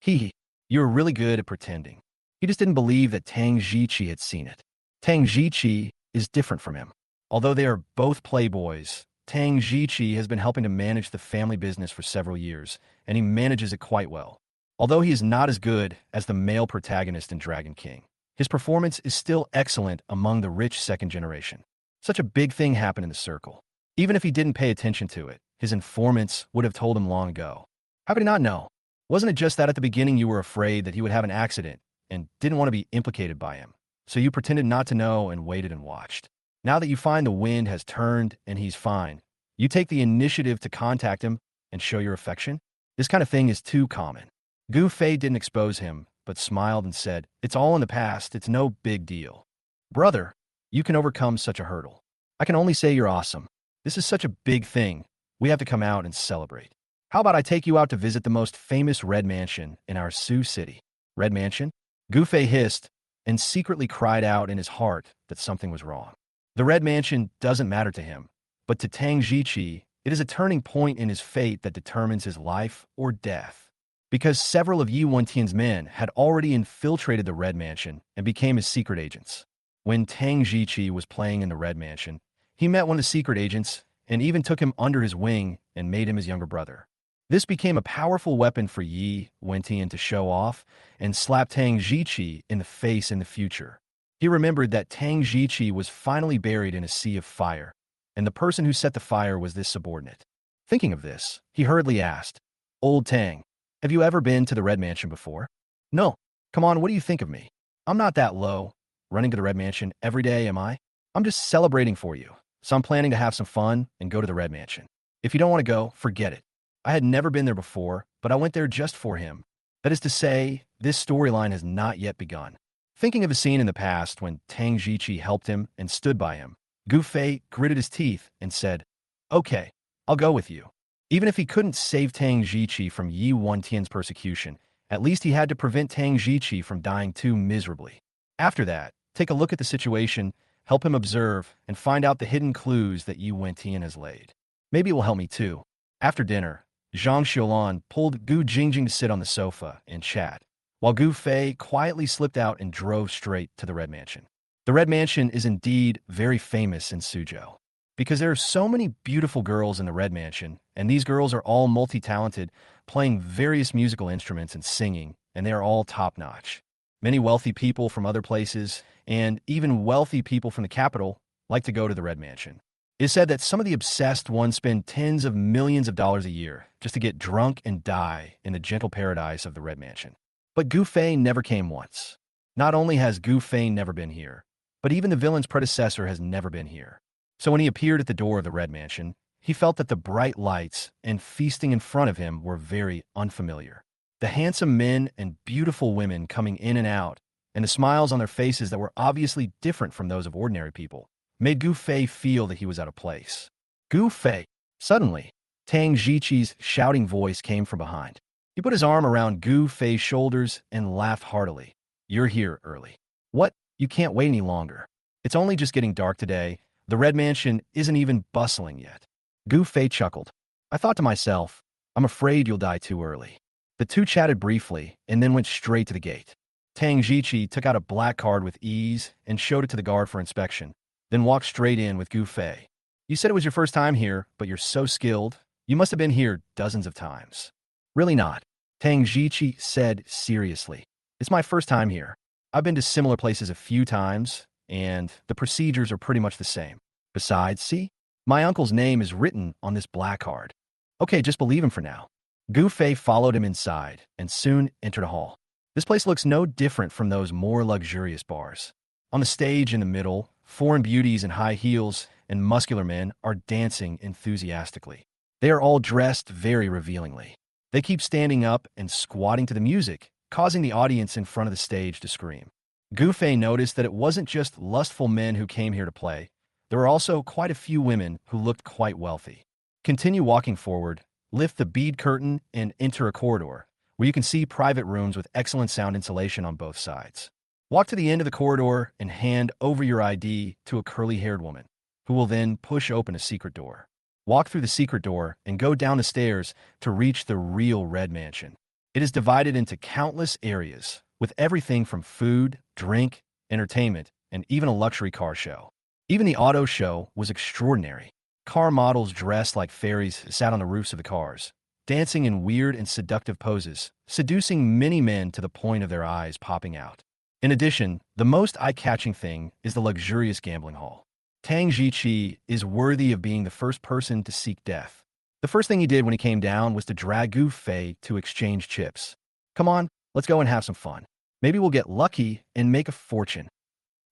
Hee, you were really good at pretending. He just didn't believe that Tang Ziqi had seen it. Tang Ziqi is different from him. Although they are both playboys, Tang Ziqi has been helping to manage the family business for several years, and he manages it quite well. Although he is not as good as the male protagonist in Dragon King, his performance is still excellent among the rich second generation. Such a big thing happened in the circle. Even if he didn't pay attention to it, his informants would have told him long ago. How could he not know? Wasn't it just that at the beginning you were afraid that he would have an accident and didn't want to be implicated by him? So you pretended not to know and waited and watched. Now that you find the wind has turned and he's fine, you take the initiative to contact him and show your affection? This kind of thing is too common. Gu Fei didn't expose him, but smiled and said, it's all in the past, it's no big deal. Brother, you can overcome such a hurdle. I can only say you're awesome. This is such a big thing. We have to come out and celebrate. How about I take you out to visit the most famous Red Mansion in our Sioux City? Red Mansion? Gu Fei hissed and secretly cried out in his heart that something was wrong. The Red Mansion doesn't matter to him, but to Tang Ziqi, it is a turning point in his fate that determines his life or death. Because several of Yi Wentian's men had already infiltrated the Red Mansion and became his secret agents. When Tang Ziqi was playing in the Red Mansion, he met one of the secret agents and even took him under his wing and made him his younger brother. This became a powerful weapon for Yi Wentian to show off and slap Tang Ziqi in the face in the future. He remembered that Tang Ziqi was finally buried in a sea of fire, and the person who set the fire was this subordinate. Thinking of this, he hurriedly asked, Old Tang, have you ever been to the Red Mansion before? No. Come on, what do you think of me? I'm not that low. Running to the Red Mansion every day, am I? I'm just celebrating for you. So I'm planning to have some fun and go to the Red Mansion. If you don't want to go, forget it. I had never been there before, but I went there just for him. That is to say, this storyline has not yet begun. Thinking of a scene in the past when Tang Ziqi helped him and stood by him, Gu Fei gritted his teeth and said, Okay, I'll go with you. Even if he couldn't save Tang Ziqi from Yi Wentian's persecution, at least he had to prevent Tang Ziqi from dying too miserably. After that, take a look at the situation, help him observe, and find out the hidden clues that Yi Wentian has laid. Maybe it will help me too. After dinner, Zhang Xiulan pulled Gu Jingjing to sit on the sofa and chat, while Gu Fei quietly slipped out and drove straight to the Red Mansion. The Red Mansion is indeed very famous in Suzhou, because there are so many beautiful girls in the Red Mansion, and these girls are all multi-talented, playing various musical instruments and singing, and they are all top-notch. Many wealthy people from other places, and even wealthy people from the capital, like to go to the Red Mansion. It is said that some of the obsessed ones spend tens of millions of dollars a year just to get drunk and die in the gentle paradise of the Red Mansion. But Gu Fei never came once. Not only has Gu Fei never been here, but even the villain's predecessor has never been here. So when he appeared at the door of the Red Mansion, he felt that the bright lights and feasting in front of him were very unfamiliar. The handsome men and beautiful women coming in and out and the smiles on their faces that were obviously different from those of ordinary people made Gu Fei feel that he was out of place. Gu Fei. Suddenly, Tang Jiqi's shouting voice came from behind. He put his arm around Gu Fei's shoulders and laughed heartily. You're here early. What? You can't wait any longer. It's only just getting dark today. The Red Mansion isn't even bustling yet. Gu Fei chuckled. I thought to myself, I'm afraid you'll die too early. The two chatted briefly and then went straight to the gate. Tang Jiqi took out a black card with ease and showed it to the guard for inspection, then walked straight in with Gu Fei. You said it was your first time here, but you're so skilled. You must have been here dozens of times. Really not, Tang Jiqi said seriously. It's my first time here. I've been to similar places a few times, and the procedures are pretty much the same. Besides, see? My uncle's name is written on this black card. Okay, just believe him for now. Gu Fei followed him inside and soon entered a hall. This place looks no different from those more luxurious bars. On the stage in the middle, foreign beauties in high heels and muscular men are dancing enthusiastically. They are all dressed very revealingly. They keep standing up and squatting to the music, causing the audience in front of the stage to scream. Gu Fei noticed that it wasn't just lustful men who came here to play. There were also quite a few women who looked quite wealthy. Continue walking forward, lift the bead curtain, and enter a corridor, where you can see private rooms with excellent sound insulation on both sides. Walk to the end of the corridor and hand over your ID to a curly-haired woman, who will then push open a secret door. Walk through the secret door and go down the stairs to reach the real Red Mansion. It is divided into countless areas, with everything from food, drink, entertainment, and even a luxury car show. Even the auto show was extraordinary. Car models dressed like fairies sat on the roofs of the cars, dancing in weird and seductive poses, seducing many men to the point of their eyes popping out. In addition, the most eye-catching thing is the luxurious gambling hall. Tang Jiqi is worthy of being the first person to seek death. The first thing he did when he came down was to drag Gu Fei to exchange chips. Come on, let's go and have some fun. Maybe we'll get lucky and make a fortune.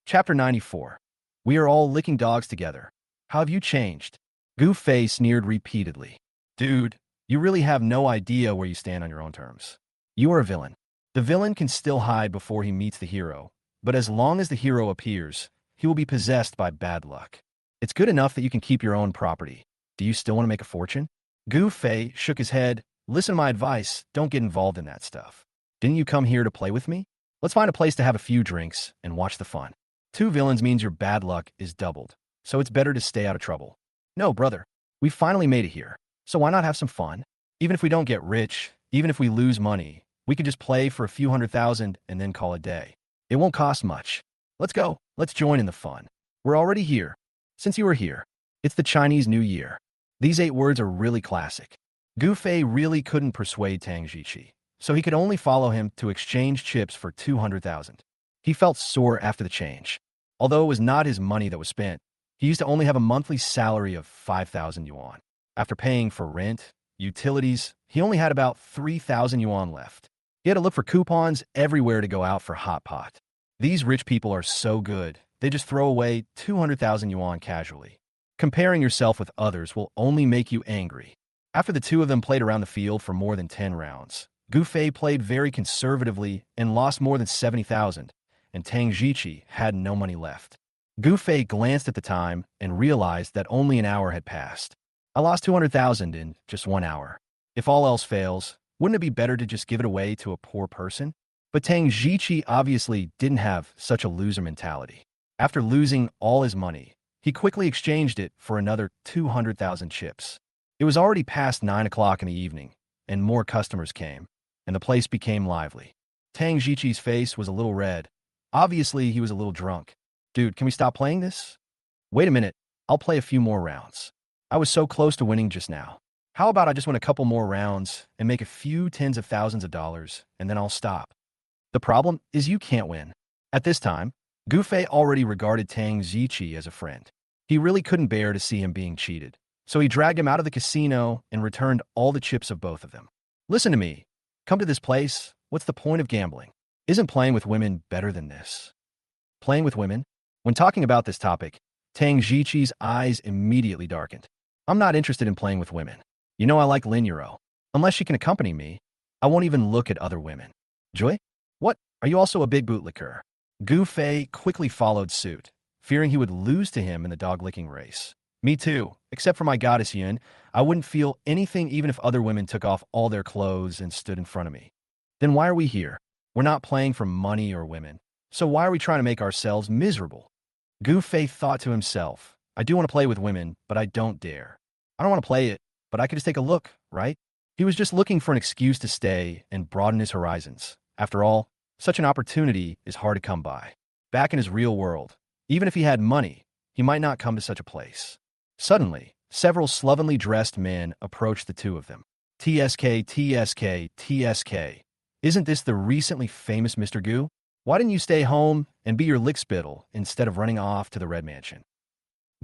Chapter 94. We are all licking dogs together. How have you changed? Gu Fei sneered repeatedly. Dude, you really have no idea where you stand on your own terms. You are a villain. The villain can still hide before he meets the hero, but as long as the hero appears, he will be possessed by bad luck. It's good enough that you can keep your own property. Do you still want to make a fortune? Gu Fei shook his head. Listen to my advice, don't get involved in that stuff. Didn't you come here to play with me? Let's find a place to have a few drinks and watch the fun. Two villains means your bad luck is doubled, so it's better to stay out of trouble. No, brother, we finally made it here, so why not have some fun? Even if we don't get rich, even if we lose money, we could just play for a few $100,000 and then call it a day. It won't cost much. Let's go. Let's join in the fun. We're already here. Since you are here, it's the Chinese New Year. These 8 words are really classic. Gu Fei really couldn't persuade Tang Jiqi, so he could only follow him to exchange chips for 200,000. He felt sore after the change. Although it was not his money that was spent, he used to only have a monthly salary of 5,000 yuan. After paying for rent, utilities, he only had about 3,000 yuan left. He had to look for coupons everywhere to go out for hot pot. These rich people are so good, they just throw away 200,000 yuan casually. Comparing yourself with others will only make you angry. After the two of them played around the field for more than 10 rounds, Gu Fei played very conservatively and lost more than 70,000, and Tang Jiqi had no money left. Gu Fei glanced at the time and realized that only an hour had passed. I lost 200,000 in just 1 hour. If all else fails, wouldn't it be better to just give it away to a poor person? But Tang Jiqi obviously didn't have such a loser mentality. After losing all his money, he quickly exchanged it for another 200,000 chips. It was already past 9 o'clock in the evening, and more customers came, and the place became lively. Tang Jiqi's face was a little red. Obviously, he was a little drunk. Dude, can we stop playing this? Wait a minute, I'll play a few more rounds. I was so close to winning just now. How about I just win a couple more rounds and make a few tens of thousands of dollars, and then I'll stop. The problem is you can't win. At this time, Gu Fei already regarded Tang Jiqi as a friend. He really couldn't bear to see him being cheated, so he dragged him out of the casino and returned all the chips of both of them. Listen to me. Come to this place. What's the point of gambling? Isn't playing with women better than this? Playing with women? When talking about this topic, Tang Jiqi's eyes immediately darkened. I'm not interested in playing with women. You know I like Lin Yuro. Unless she can accompany me, I won't even look at other women. Joy? What? Are you also a big bootlicker? Gu Fei quickly followed suit, fearing he would lose to him in the dog-licking race. Me too, except for my goddess Yun, I wouldn't feel anything even if other women took off all their clothes and stood in front of me. Then why are we here? We're not playing for money or women. So why are we trying to make ourselves miserable? Gu Fei thought to himself, I do want to play with women, but I don't dare. I don't want to play it, but I could just take a look, right? He was just looking for an excuse to stay and broaden his horizons. After all, such an opportunity is hard to come by. Back in his real world, even if he had money, he might not come to such a place. Suddenly, several slovenly dressed men approached the two of them. TSK, TSK, TSK. Isn't this the recently famous Mr. Gu? Why didn't you stay home and be your lickspittle instead of running off to the Red Mansion?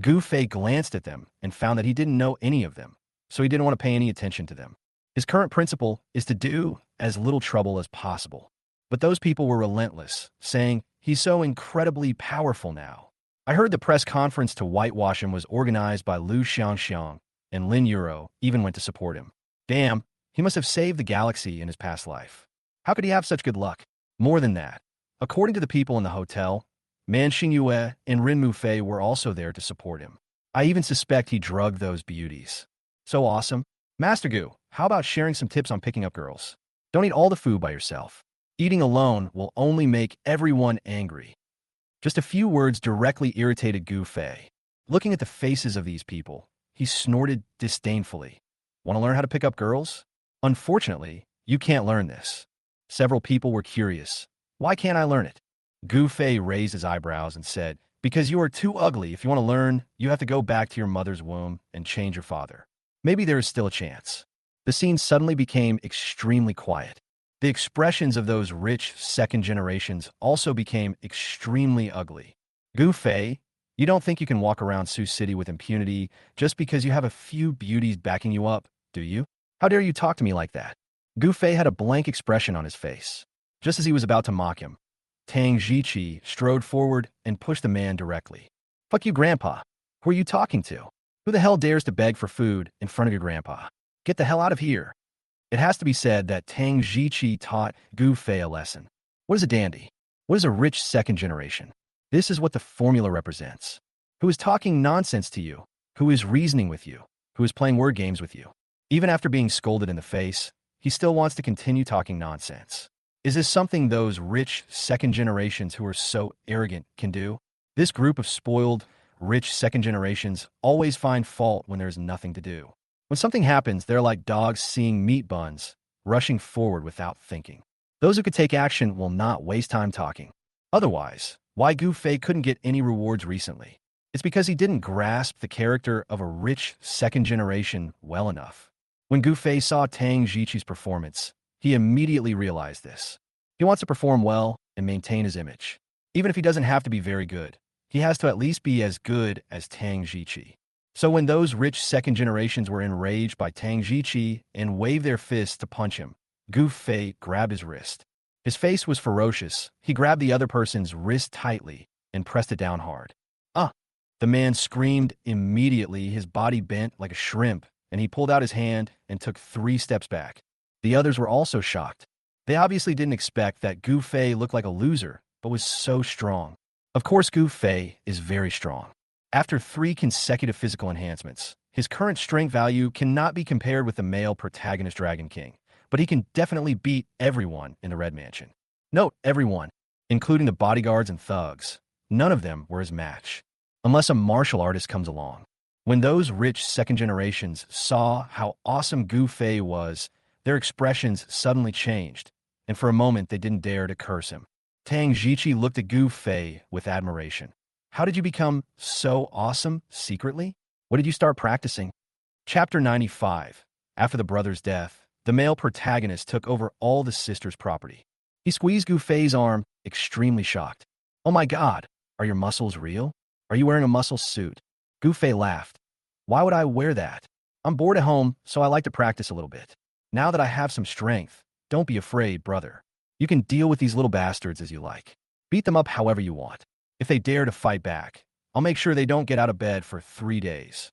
Gu Fei glanced at them and found that he didn't know any of them, so he didn't want to pay any attention to them. His current principle is to do as little trouble as possible. But those people were relentless, saying, he's so incredibly powerful now. I heard the press conference to whitewash him was organized by Liu Xiangxiang, and Lin Yuro even went to support him. Damn, he must have saved the galaxy in his past life. How could he have such good luck? More than that, according to the people in the hotel, Man Xingyue and Rin Mufei were also there to support him. I even suspect he drugged those beauties. So awesome. Master Gu, how about sharing some tips on picking up girls? Don't eat all the food by yourself. Eating alone will only make everyone angry. Just a few words directly irritated Gu Fei. Looking at the faces of these people, he snorted disdainfully. Want to learn how to pick up girls? Unfortunately, you can't learn this. Several people were curious. Why can't I learn it? Gu Fei raised his eyebrows and said, because you are too ugly. If you want to learn, you have to go back to your mother's womb and change your father. Maybe there is still a chance. The scene suddenly became extremely quiet. The expressions of those rich second generations also became extremely ugly. Gu Fei, you don't think you can walk around Sioux City with impunity just because you have a few beauties backing you up, do you? How dare you talk to me like that? Gu Fei had a blank expression on his face. Just as he was about to mock him, Tang Jiqi strode forward and pushed the man directly. Fuck you, Grandpa. Who are you talking to? Who the hell dares to beg for food in front of your grandpa? Get the hell out of here. It has to be said that Tang Jiqi taught Gu Fei a lesson. What is a dandy? What is a rich second generation? This is what the formula represents. Who is talking nonsense to you? Who is reasoning with you? Who is playing word games with you? Even after being scolded in the face, he still wants to continue talking nonsense. Is this something those rich second generations who are so arrogant can do? This group of spoiled, rich second generations always find fault when there's nothing to do. When something happens, they're like dogs seeing meat buns, rushing forward without thinking. Those who could take action will not waste time talking. Otherwise, why Gu Fei couldn't get any rewards recently? It's because he didn't grasp the character of a rich second generation well enough. When Gu Fei saw Tang Jiqi's performance, he immediately realized this. He wants to perform well and maintain his image. Even if he doesn't have to be very good, he has to at least be as good as Tang Jiqi. So when those rich second generations were enraged by Tang Jiqi and waved their fists to punch him, Gu Fei grabbed his wrist. His face was ferocious. He grabbed the other person's wrist tightly and pressed it down hard. Ah! The man screamed immediately. His body bent like a shrimp, and he pulled out his hand and took 3 steps back. The others were also shocked. They obviously didn't expect that Gu Fei looked like a loser, but was so strong. Of course, Gu Fei is very strong. After 3 consecutive physical enhancements, his current strength value cannot be compared with the male protagonist Dragon King, but he can definitely beat everyone in the Red Mansion. Note, everyone, including the bodyguards and thugs. None of them were his match, unless a martial artist comes along. When those rich second generations saw how awesome Gu Fei was, their expressions suddenly changed, and for a moment they didn't dare to curse him. Tang Jiqi looked at Gu Fei with admiration. How did you become so awesome secretly? What did you start practicing? Chapter 95. After the brother's death, the male protagonist took over all the sister's property. He squeezed Gu Fei's arm, extremely shocked. Oh my god, are your muscles real? Are you wearing a muscle suit? Gu Fei laughed. Why would I wear that? I'm bored at home, so I like to practice a little bit. Now that I have some strength, don't be afraid, brother. You can deal with these little bastards as you like. Beat them up however you want. If they dare to fight back, I'll make sure they don't get out of bed for 3 days.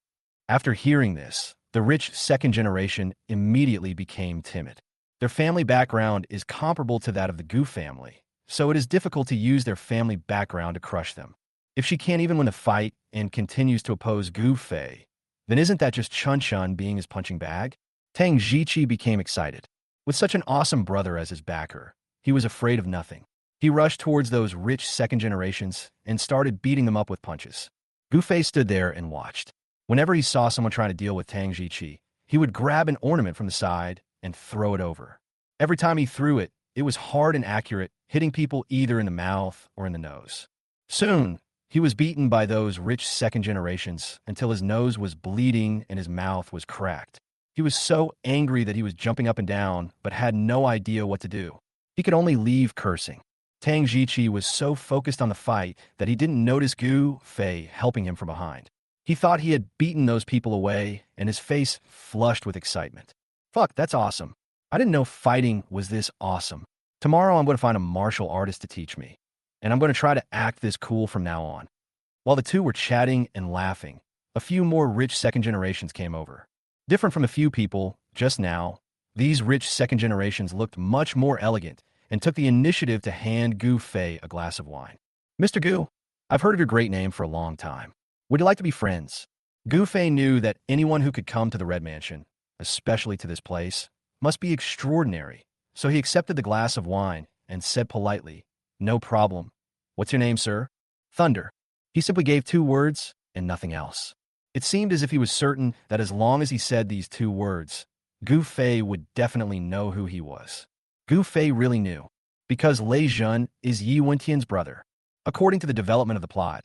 After hearing this, the rich second generation immediately became timid. Their family background is comparable to that of the Gu family, so it is difficult to use their family background to crush them. If she can't even win a fight and continues to oppose Gu Fei, then isn't that just Chun Chun being his punching bag? Tang Jiqi became excited. With such an awesome brother as his backer, he was afraid of nothing. He rushed towards those rich second generations and started beating them up with punches. Gu Fei stood there and watched. Whenever he saw someone trying to deal with Tang Jiqi, he would grab an ornament from the side and throw it over. Every time he threw it, it was hard and accurate, hitting people either in the mouth or in the nose. Soon, he was beaten by those rich second generations until his nose was bleeding and his mouth was cracked. He was so angry that he was jumping up and down, but had no idea what to do. He could only leave cursing. Tang Jiqi was so focused on the fight that he didn't notice Gu Fei helping him from behind. He thought he had beaten those people away, and his face flushed with excitement. Fuck, that's awesome. I didn't know fighting was this awesome. Tomorrow I'm going to find a martial artist to teach me, and I'm going to try to act this cool from now on. While the two were chatting and laughing, a few more rich second generations came over. Different from a few people, just now, these rich second generations looked much more elegant and took the initiative to hand Gu Fei a glass of wine. Mr. Gu, I've heard of your great name for a long time. Would you like to be friends? Gu Fei knew that anyone who could come to the Red Mansion, especially to this place, must be extraordinary, so he accepted the glass of wine and said politely, "No problem. What's your name, sir?" "Thunder." He simply gave 2 words and nothing else. It seemed as if he was certain that as long as he said these 2 words, Gu Fei would definitely know who he was. Gu Fei really knew, because Lei Jun is Yi Wentian's brother. According to the development of the plot,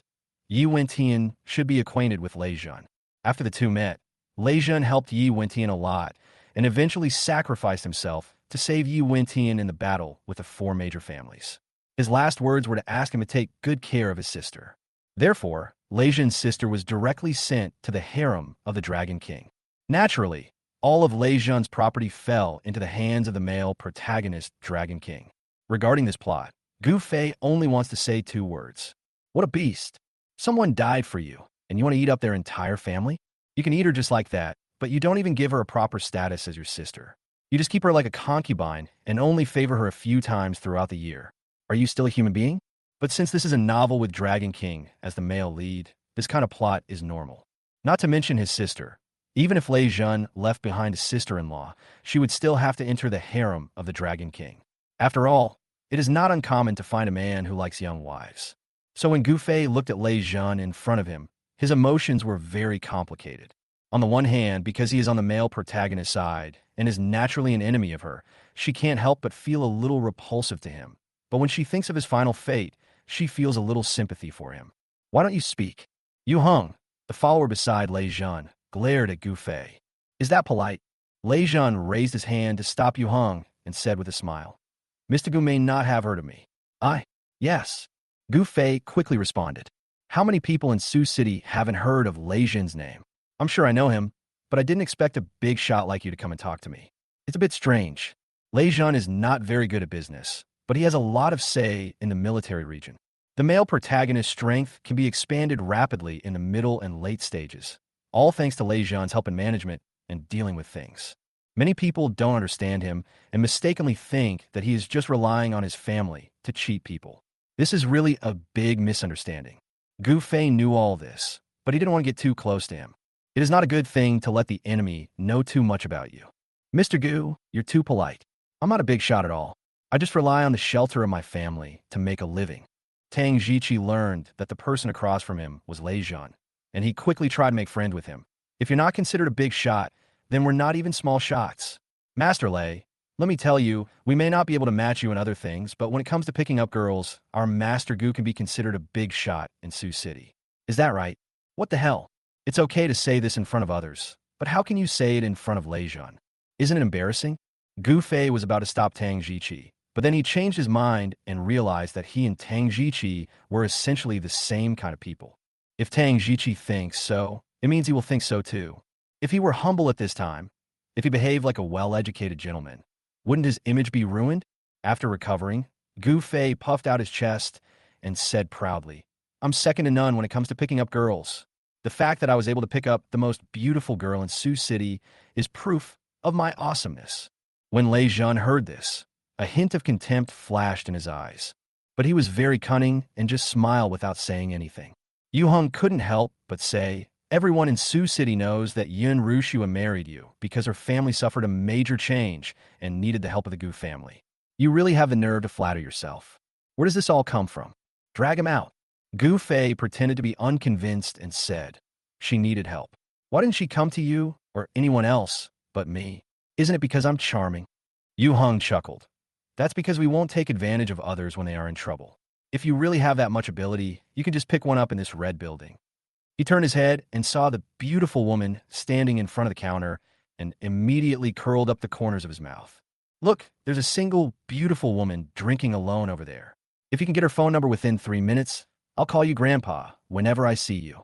Yi Wentian should be acquainted with Lei Jun. After the two met, Lei Jun helped Yi Wentian a lot and eventually sacrificed himself to save Yi Wentian in the battle with the 4 major families. His last words were to ask him to take good care of his sister. Therefore, Lei Jun's sister was directly sent to the harem of the Dragon King. Naturally, all of Lei Jun's property fell into the hands of the male protagonist, Dragon King. Regarding this plot, Gu Fei only wants to say 2 words. What a beast. Someone died for you, and you want to eat up their entire family? You can eat her just like that, but you don't even give her a proper status as your sister. You just keep her like a concubine and only favor her a few times throughout the year. Are you still a human being? But since this is a novel with Dragon King as the male lead, this kind of plot is normal. Not to mention his sister. Even if Lei Jun left behind a sister-in-law, she would still have to enter the harem of the Dragon King. After all, it is not uncommon to find a man who likes young wives. So when Gu Fei looked at Lei Jun in front of him, his emotions were very complicated. On the one hand, because he is on the male protagonist's side and is naturally an enemy of her, she can't help but feel a little repulsive to him. But when she thinks of his final fate, she feels a little sympathy for him. Why don't you speak? Yu Heng, the follower beside Lei Jun, glared at Gu Fei. Is that polite? Lei Jun raised his hand to stop Yu Heng and said with a smile, Mr. Gu may not have heard of me. Yes. Gu Fei quickly responded. How many people in Sioux City haven't heard of Lei Jun's name? I'm sure I know him, but I didn't expect a big shot like you to come and talk to me. It's a bit strange. Lei Jun is not very good at business, but he has a lot of say in the military region. The male protagonist's strength can be expanded rapidly in the middle and late stages, all thanks to Lei Jun's help in management and dealing with things. Many people don't understand him and mistakenly think that he is just relying on his family to cheat people. This is really a big misunderstanding. Gu Fei knew all this, but he didn't want to get too close to him. It is not a good thing to let the enemy know too much about you. Mr. Gu, you're too polite. I'm not a big shot at all. I just rely on the shelter of my family to make a living. Tang Jiqi learned that the person across from him was Lei Jun, and he quickly tried to make friends with him. If you're not considered a big shot, then we're not even small shots. Master Lei, let me tell you, we may not be able to match you in other things, but when it comes to picking up girls, our Master Gu can be considered a big shot in Sioux City. Is that right? What the hell? It's okay to say this in front of others, but how can you say it in front of Lei Jun? Isn't it embarrassing? Gu Fei was about to stop Tang Jiqi, but then he changed his mind and realized that he and Tang Jiqi were essentially the same kind of people. If Tang Jiqi thinks so, it means he will think so too. If he were humble at this time, if he behaved like a well-educated gentleman, wouldn't his image be ruined? After recovering, Gu Fei puffed out his chest and said proudly, I'm second to none when it comes to picking up girls. The fact that I was able to pick up the most beautiful girl in Sioux City is proof of my awesomeness. When Lei Jun heard this, a hint of contempt flashed in his eyes. but he was very cunning and just smiled without saying anything. Yu Hung couldn't help but say, everyone in Sioux City knows that Yun Rushua married you because her family suffered a major change and needed the help of the Gu family. You really have the nerve to flatter yourself. Where does this all come from? Drag him out. Gu Fei pretended to be unconvinced and said, she needed help. Why didn't she come to you or anyone else but me? Isn't it because I'm charming? Yu Hung chuckled. That's because we won't take advantage of others when they are in trouble. If you really have that much ability, you can just pick one up in this red building. He turned his head and saw the beautiful woman standing in front of the counter and immediately curled up the corners of his mouth. Look, there's a single beautiful woman drinking alone over there. If you can get her phone number within 3 minutes, I'll call you Grandpa whenever I see you.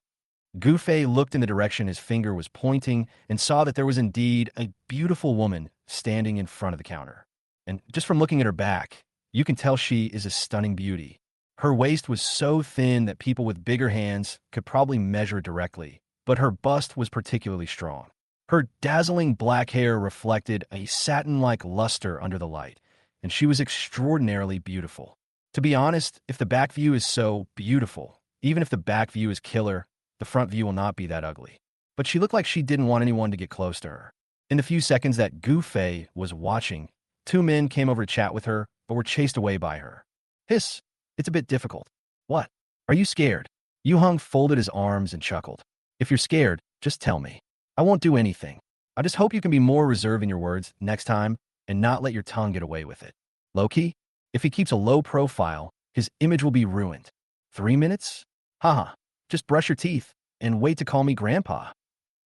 Gu Fei looked in the direction his finger was pointing and saw that there was indeed a beautiful woman standing in front of the counter. And just from looking at her back, you can tell she is a stunning beauty. Her waist was so thin that people with bigger hands could probably measure it directly, but her bust was particularly strong. Her dazzling black hair reflected a satin-like luster under the light, and she was extraordinarily beautiful. To be honest, if the back view is so beautiful, even if the back view is killer, the front view will not be that ugly. But she looked like she didn't want anyone to get close to her. In the few seconds that Gu Fei was watching, 2 men came over to chat with her, but were chased away by her. Hiss, it's a bit difficult. What? Are you scared? Yu Hung folded his arms and chuckled. If you're scared, just tell me. I won't do anything. I just hope you can be more reserved in your words next time and not let your tongue get away with it. Low-key, if he keeps a low profile, his image will be ruined. 3 minutes? Haha, just brush your teeth and wait to call me Grandpa.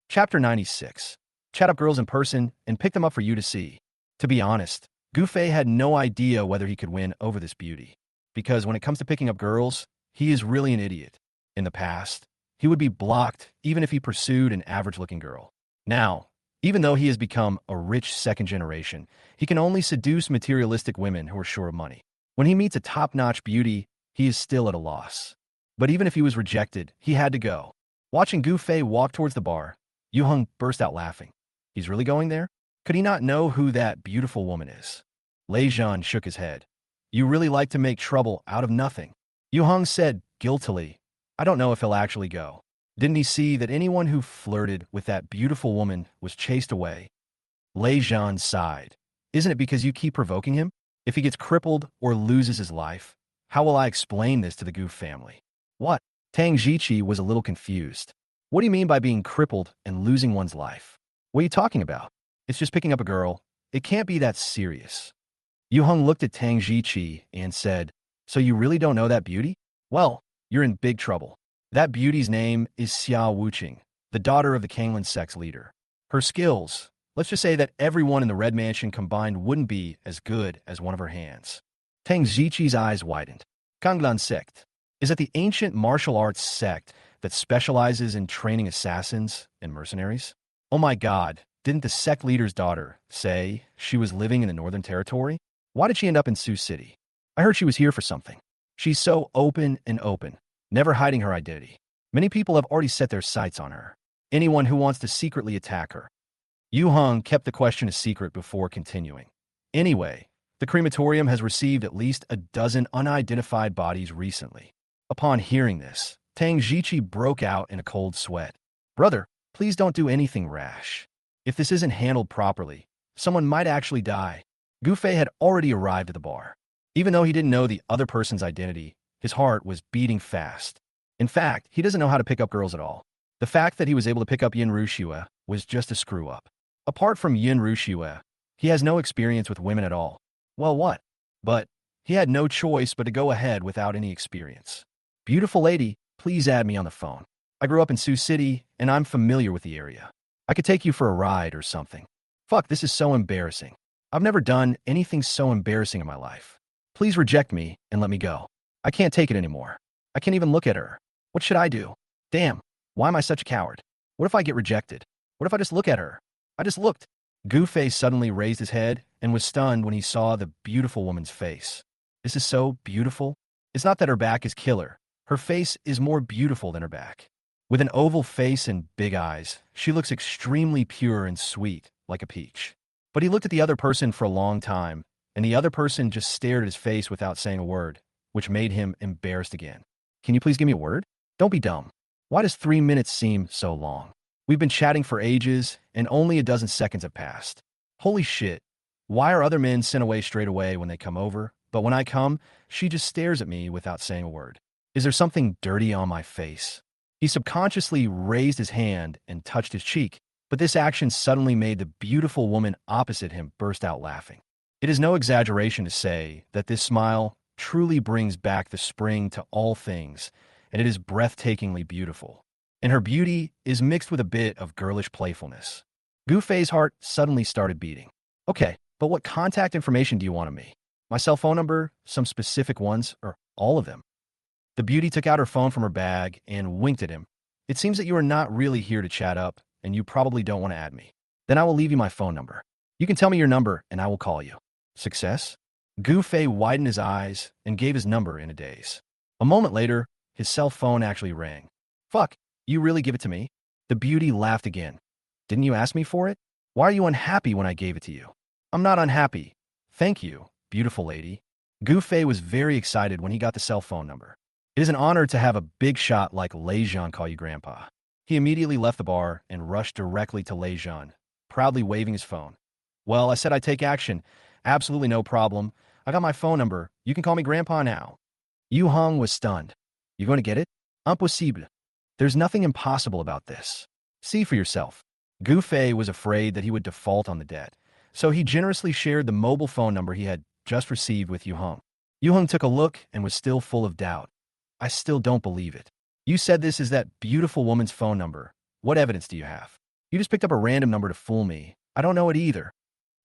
Chapter 96. Chat up girls in person and pick them up for you to see. To be honest, Gu Fei had no idea whether he could win over this beauty, because when it comes to picking up girls, he is really an idiot. In the past, he would be blocked even if he pursued an average-looking girl. Now, even though he has become a rich second generation, he can only seduce materialistic women who are sure of money. When he meets a top-notch beauty, he is still at a loss. But even if he was rejected, he had to go. Watching Gu Fei walk towards the bar, Yu Hung burst out laughing. He's really going there? Could he not know who that beautiful woman is? Lei Zhan shook his head. You really like to make trouble out of nothing. Yu Hung said guiltily, I don't know if he'll actually go. Didn't he see that anyone who flirted with that beautiful woman was chased away? Lei Zhan sighed. Isn't it because you keep provoking him? If he gets crippled or loses his life, how will I explain this to the Gu family? What? Tang Jiqi was a little confused. What do you mean by being crippled and losing one's life? What are you talking about? It's just picking up a girl. It can't be that serious. Yu Hung looked at Tang Jiqi and said, so you really don't know that beauty? Well, you're in big trouble. That beauty's name is Xiao Wuqing, the daughter of the Kanglan sect's leader. Her skills, let's just say that everyone in the Red Mansion combined wouldn't be as good as one of her hands. Tang Jiqi's eyes widened. Kanglan sect. Is it the ancient martial arts sect that specializes in training assassins and mercenaries? Oh my god, didn't the sect leader's daughter say she was living in the Northern Territory? Why did she end up in Sioux City? I heard she was here for something. She's so open, never hiding her identity. Many people have already set their sights on her. Anyone who wants to secretly attack her. Yu Hung kept the question a secret before continuing. Anyway, the crematorium has received at least a dozen unidentified bodies recently. Upon hearing this, Tang Jiqi broke out in a cold sweat. Brother, please don't do anything rash. If this isn't handled properly, someone might actually die. Gu Fei had already arrived at the bar. Even though he didn't know the other person's identity, his heart was beating fast. In fact, he doesn't know how to pick up girls at all. The fact that he was able to pick up Yin Rushua was just a screw-up. Apart from Yin Rushua, he has no experience with women at all. Well, what? But he had no choice but to go ahead without any experience. Beautiful lady, please add me on the phone. I grew up in Sioux City, and I'm familiar with the area. I could take you for a ride or something. Fuck, this is so embarrassing. I've never done anything so embarrassing in my life. Please reject me and let me go. I can't take it anymore. I can't even look at her. What should I do? Damn, why am I such a coward? What if I get rejected? What if I just look at her? I just looked. Gu Fei suddenly raised his head and was stunned when he saw the beautiful woman's face. This is so beautiful. It's not that her back is killer. Her face is more beautiful than her back. With an oval face and big eyes, she looks extremely pure and sweet, like a peach. But he looked at the other person for a long time, and the other person just stared at his face without saying a word, which made him embarrassed again. Can you please give me a word? Don't be dumb. Why does 3 minutes seem so long? We've been chatting for ages, and only a dozen seconds have passed. Holy shit. Why are other men sent away straight away when they come over, but when I come, she just stares at me without saying a word? Is there something dirty on my face? He subconsciously raised his hand and touched his cheek, but this action suddenly made the beautiful woman opposite him burst out laughing. It is no exaggeration to say that this smile truly brings back the spring to all things, and it is breathtakingly beautiful. And her beauty is mixed with a bit of girlish playfulness. Gu Fei's heart suddenly started beating. Okay, but what contact information do you want of me? My cell phone number, some specific ones, or all of them? The beauty took out her phone from her bag and winked at him. It seems that you are not really here to chat up, and you probably don't want to add me. Then I will leave you my phone number. You can tell me your number, and I will call you. Success? Gu Fei widened his eyes and gave his number in a daze. A moment later, his cell phone actually rang. Fuck, you really give it to me? The beauty laughed again. Didn't you ask me for it? Why are you unhappy when I gave it to you? I'm not unhappy. Thank you, beautiful lady. Gu Fei was very excited when he got the cell phone number. It is an honor to have a big shot like Lei Zhan call you grandpa. He immediately left the bar and rushed directly to Lei Zhan, proudly waving his phone. Well, I said I'd take action. Absolutely no problem. I got my phone number. You can call me grandpa now. Yu Hong was stunned. You going to get it? Impossible. There's nothing impossible about this. See for yourself. Gu Fei was afraid that he would default on the debt, so he generously shared the mobile phone number he had just received with Yu Hong. Yu Hong took a look and was still full of doubt. I still don't believe it. You said this is that beautiful woman's phone number. What evidence do you have? You just picked up a random number to fool me. I don't know it either.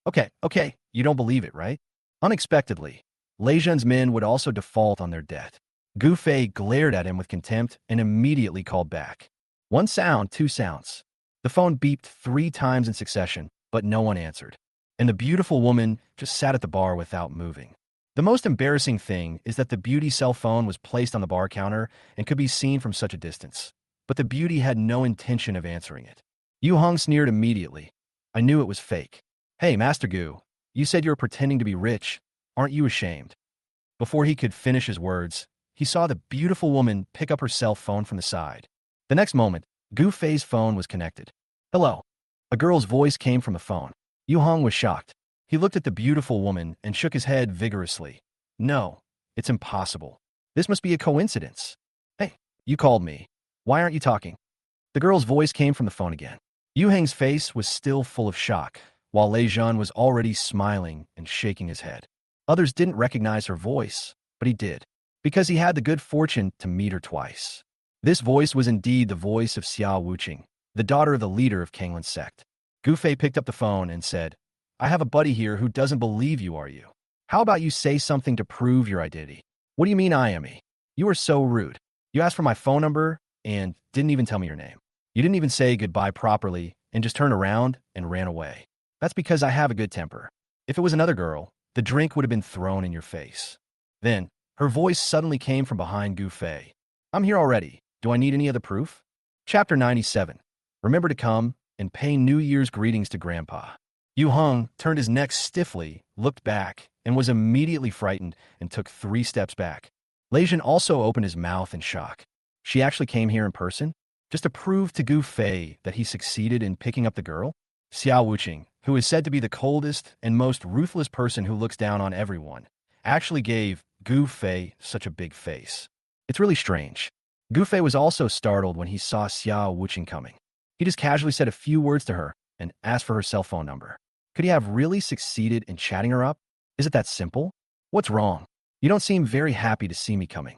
Okay, you don't believe it, right? Unexpectedly, Lei Zhan's men would also default on their debt. Gu Fei glared at him with contempt and immediately called back. One sound, two sounds. The phone beeped 3 times in succession, but no one answered. And the beautiful woman just sat at the bar without moving. The most embarrassing thing is that the beauty cell phone was placed on the bar counter and could be seen from such a distance. But the beauty had no intention of answering it. Yu Hong sneered immediately. I knew it was fake. Hey, Master Gu, you said you were pretending to be rich. Aren't you ashamed? Before he could finish his words, he saw the beautiful woman pick up her cell phone from the side. The next moment, Gu Fei's phone was connected. Hello. A girl's voice came from the phone. Yu Hong was shocked. He looked at the beautiful woman and shook his head vigorously. No, it's impossible. This must be a coincidence. Hey, you called me. Why aren't you talking? The girl's voice came from the phone again. Yu Heng's face was still full of shock, while Lei Zhan was already smiling and shaking his head. Others didn't recognize her voice, but he did, because he had the good fortune to meet her twice. This voice was indeed the voice of Xiao Wuqing, the daughter of the leader of Kanglin's sect. Gu Fei picked up the phone and said, I have a buddy here who doesn't believe you, are you? How about you say something to prove your identity? What do you mean I am he? You are so rude. You asked for my phone number and didn't even tell me your name. You didn't even say goodbye properly and just turned around and ran away. That's because I have a good temper. If it was another girl, the drink would have been thrown in your face. Then, her voice suddenly came from behind Gu Fei. I'm here already. Do I need any other proof? Chapter 97. Remember to come and pay New Year's greetings to Grandpa. Yu Hong turned his neck stiffly, looked back, and was immediately frightened and took 3 steps back. Lei Zhan also opened his mouth in shock. She actually came here in person? Just to prove to Gu Fei that he succeeded in picking up the girl? Xiao Wuqing, who is said to be the coldest and most ruthless person who looks down on everyone, actually gave Gu Fei such a big face. It's really strange. Gu Fei was also startled when he saw Xiao Wuqing coming. He just casually said a few words to her and asked for her cell phone number. Could he have really succeeded in chatting her up? Is it that simple? What's wrong? You don't seem very happy to see me coming.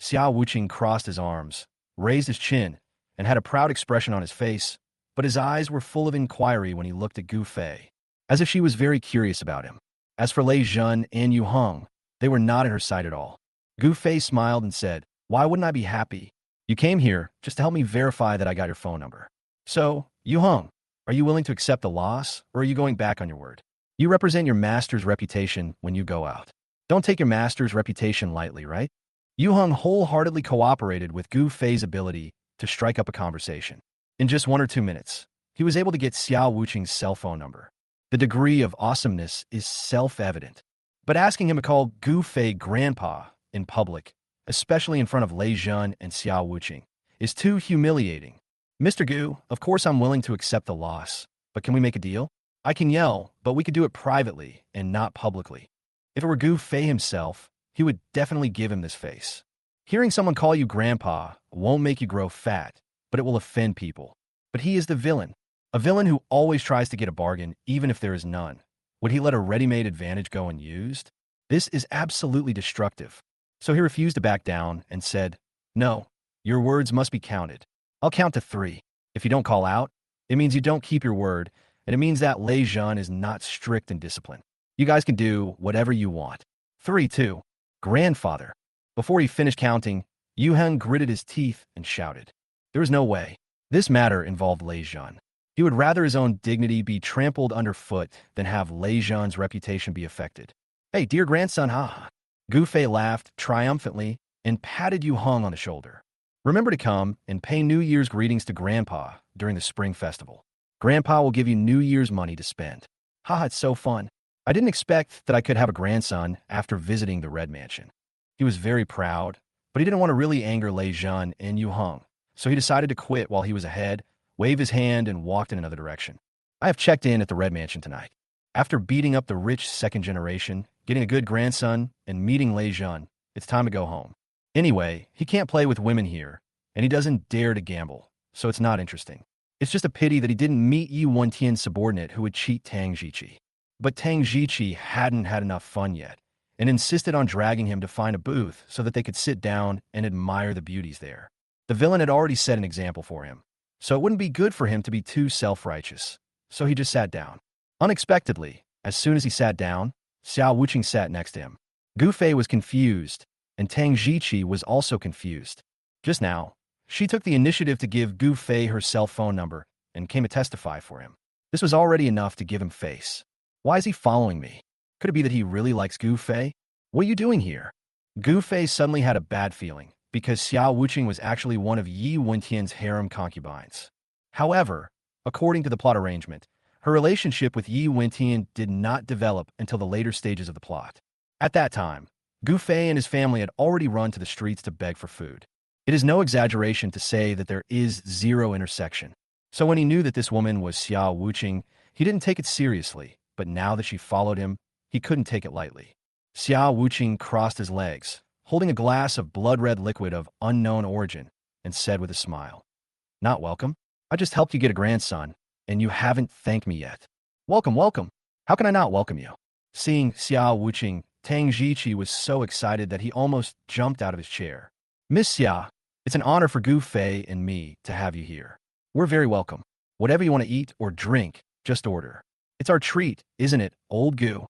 Xiao Wuqing crossed his arms, raised his chin, and had a proud expression on his face, but his eyes were full of inquiry when he looked at Gu Fei, as if she was very curious about him. As for Lei Zhan and Yu Hong, they were not at her side at all. Gu Fei smiled and said, Why wouldn't I be happy? You came here just to help me verify that I got your phone number. So, Yu Hong, are you willing to accept the loss, or are you going back on your word? You represent your master's reputation when you go out. Don't take your master's reputation lightly, right? Yu Hong wholeheartedly cooperated with Gu Fei's ability to strike up a conversation. In just 1 or 2 minutes, he was able to get Xiao Wuqing's cell phone number. The degree of awesomeness is self-evident. But asking him to call Gu Fei grandpa in public, especially in front of Lei Jun and Xiao Wuqing, is too humiliating. Mr. Gu, of course I'm willing to accept the loss, but can we make a deal? I can yell, but we could do it privately and not publicly. If it were Gu Fei himself, he would definitely give him this face. Hearing someone call you grandpa won't make you grow fat, but it will offend people. But he is the villain, a villain who always tries to get a bargain even if there is none. Would he let a ready-made advantage go unused? This is absolutely destructive. So he refused to back down and said, "No, your words must be counted. I'll count to 3. If you don't call out, it means you don't keep your word, and it means that Lei Jun is not strict in discipline. You guys can do whatever you want." 3, 2. Grandfather. Before he finished counting, Yu Heng gritted his teeth and shouted. There was no way. This matter involved Lei Jun. He would rather his own dignity be trampled underfoot than have Lei Jun's reputation be affected. "Hey, dear grandson, ha." Gu Fei laughed triumphantly and patted Yu Heng on the shoulder. "Remember to come and pay New Year's greetings to Grandpa during the Spring Festival. Grandpa will give you New Year's money to spend." Haha, it's so fun. I didn't expect that I could have a grandson after visiting the Red Mansion. He was very proud, but he didn't want to really anger Lei Jun and Yu Heng, so he decided to quit while he was ahead, waved his hand, and walked in another direction. I have checked in at the Red Mansion tonight. After beating up the rich second generation, getting a good grandson, and meeting Lei Jun, it's time to go home. Anyway, he can't play with women here, and he doesn't dare to gamble, so it's not interesting. It's just a pity that he didn't meet Yi Wentian's subordinate who would cheat Tang Jiqi. But Tang Jiqi hadn't had enough fun yet, and insisted on dragging him to find a booth so that they could sit down and admire the beauties there. The villain had already set an example for him, so it wouldn't be good for him to be too self-righteous, so he just sat down. Unexpectedly, as soon as he sat down, Xiao Wuqing sat next to him. Gu Fei was confused, and Tang Jiqi was also confused. Just now, she took the initiative to give Gu Fei her cell phone number and came to testify for him. This was already enough to give him face. Why is he following me? Could it be that he really likes Gu Fei? What are you doing here? Gu Fei suddenly had a bad feeling, because Xiao Wuqing was actually one of Yi Wentian's harem concubines. However, according to the plot arrangement, her relationship with Yi Wentian did not develop until the later stages of the plot. At that time, Gu Fei and his family had already run to the streets to beg for food. It is no exaggeration to say that there is zero intersection. So when he knew that this woman was Xiao Wuqing, he didn't take it seriously, but now that she followed him, he couldn't take it lightly. Xiao Wuqing crossed his legs, holding a glass of blood-red liquid of unknown origin, and said with a smile, "Not welcome? I just helped you get a grandson, and you haven't thanked me yet." "Welcome, welcome. How can I not welcome you?" Seeing Xiao Wuqing, Tang Jiqi was so excited that he almost jumped out of his chair. "Miss Xia, it's an honor for Gu Fei and me to have you here. We're very welcome. Whatever you want to eat or drink, just order. It's our treat, isn't it, old Gu?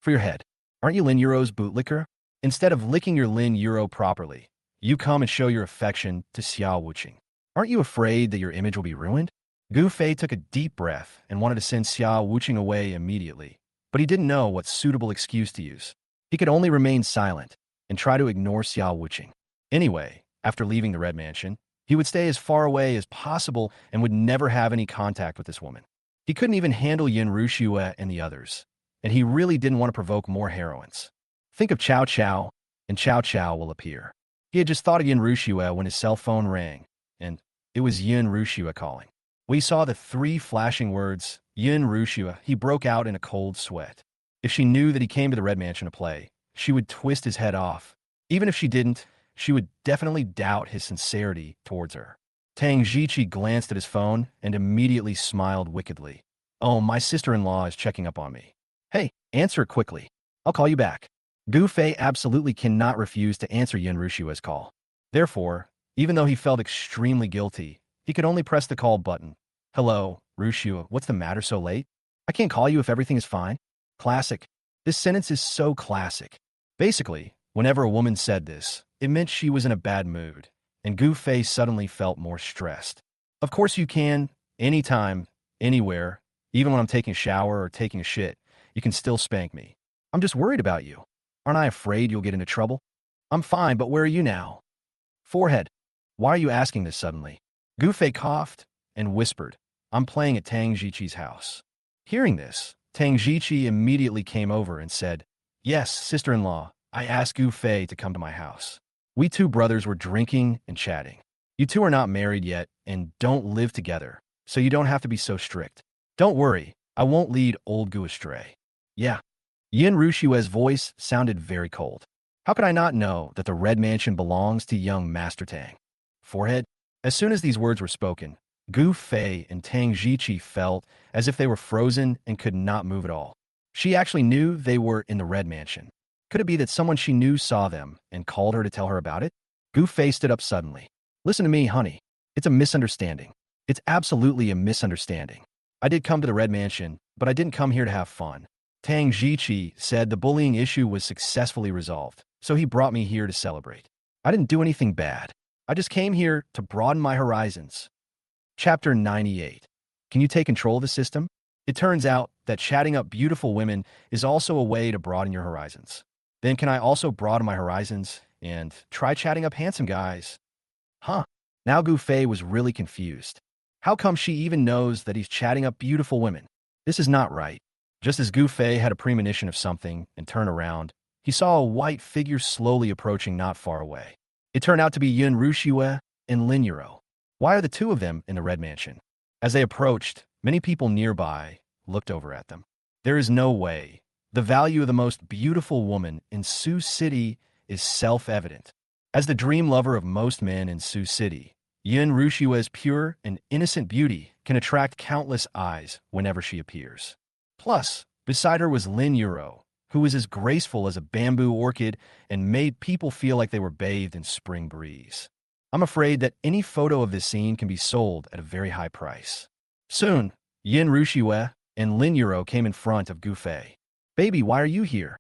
For your head. Aren't you Lin Euro's bootlicker? Instead of licking your Lin Euro properly, you come and show your affection to Xiao Wuqing. Aren't you afraid that your image will be ruined?" Gu Fei took a deep breath and wanted to send Xiao Wuqing away immediately, but he didn't know what suitable excuse to use. He could only remain silent and try to ignore Xiao Wuqing. Anyway, after leaving the Red Mansion, he would stay as far away as possible and would never have any contact with this woman. He couldn't even handle Yin Ruxue and the others, and he really didn't want to provoke more heroines. Think of Chow Chow, and Chow Chow will appear. He had just thought of Yin Ruxue when his cell phone rang, and it was Yin Ruxue calling. When he saw the 3 flashing words, Yin Ruxue, he broke out in a cold sweat. If she knew that he came to the Red Mansion to play, she would twist his head off. Even if she didn't, she would definitely doubt his sincerity towards her. Tang Jiqi glanced at his phone and immediately smiled wickedly. "Oh, my sister-in-law is checking up on me. Hey, answer it quickly. I'll call you back." Gu Fei absolutely cannot refuse to answer Yin Ruxue's call. Therefore, even though he felt extremely guilty, he could only press the call button. "Hello, Ruxue, what's the matter so late? I can't call you if everything is fine." Classic. This sentence is so classic. Basically, whenever a woman said this, it meant she was in a bad mood, and Gu Fei suddenly felt more stressed. "Of course you can, anytime, anywhere, even when I'm taking a shower or taking a shit, you can still spank me. I'm just worried about you. Aren't I afraid you'll get into trouble? I'm fine, but where are you now?" Forehead. Why are you asking this suddenly? Gu Fei coughed and whispered, "I'm playing at Tang Jiqi's house." Hearing this, Tang Jiqi immediately came over and said, "Yes, sister-in-law, I asked Gu Fei to come to my house. We two brothers were drinking and chatting. You two are not married yet and don't live together, so you don't have to be so strict. Don't worry, I won't lead old Gu astray. Yeah. Yin Rushue's voice sounded very cold. How could I not know that the Red Mansion belongs to young Master Tang? Forehead. As soon as these words were spoken, Gu Fei and Tang Jiqi felt as if they were frozen and could not move at all. She actually knew they were in the Red Mansion. Could it be that someone she knew saw them and called her to tell her about it? Gu Fei stood up suddenly. Listen to me, honey. It's a misunderstanding. It's absolutely a misunderstanding. I did come to the Red Mansion, but I didn't come here to have fun. Tang Jiqi said the bullying issue was successfully resolved, so he brought me here to celebrate. I didn't do anything bad. I just came here to broaden my horizons. Chapter 98. Can you take control of the system? It turns out that chatting up beautiful women is also a way to broaden your horizons. Then can I also broaden my horizons and try chatting up handsome guys? Huh. Now Gu Fei was really confused. How come she even knows that he's chatting up beautiful women? This is not right. Just as Gu Fei had a premonition of something and turned around, he saw a white figure slowly approaching not far away. It turned out to be Yun Rushue and Lin Yuro. Why are the two of them in the Red Mansion? As they approached, many people nearby looked over at them. There is no way. The value of the most beautiful woman in Sioux City is self-evident. As the dream lover of most men in Sioux City, Yun Rushue's pure and innocent beauty can attract countless eyes whenever she appears. Plus, beside her was Lin Yuro, who was as graceful as a bamboo orchid and made people feel like they were bathed in spring breeze. I'm afraid that any photo of this scene can be sold at a very high price. Soon, Yin Rushue and Lin Yuro came in front of Gu Fei. Baby, why are you here?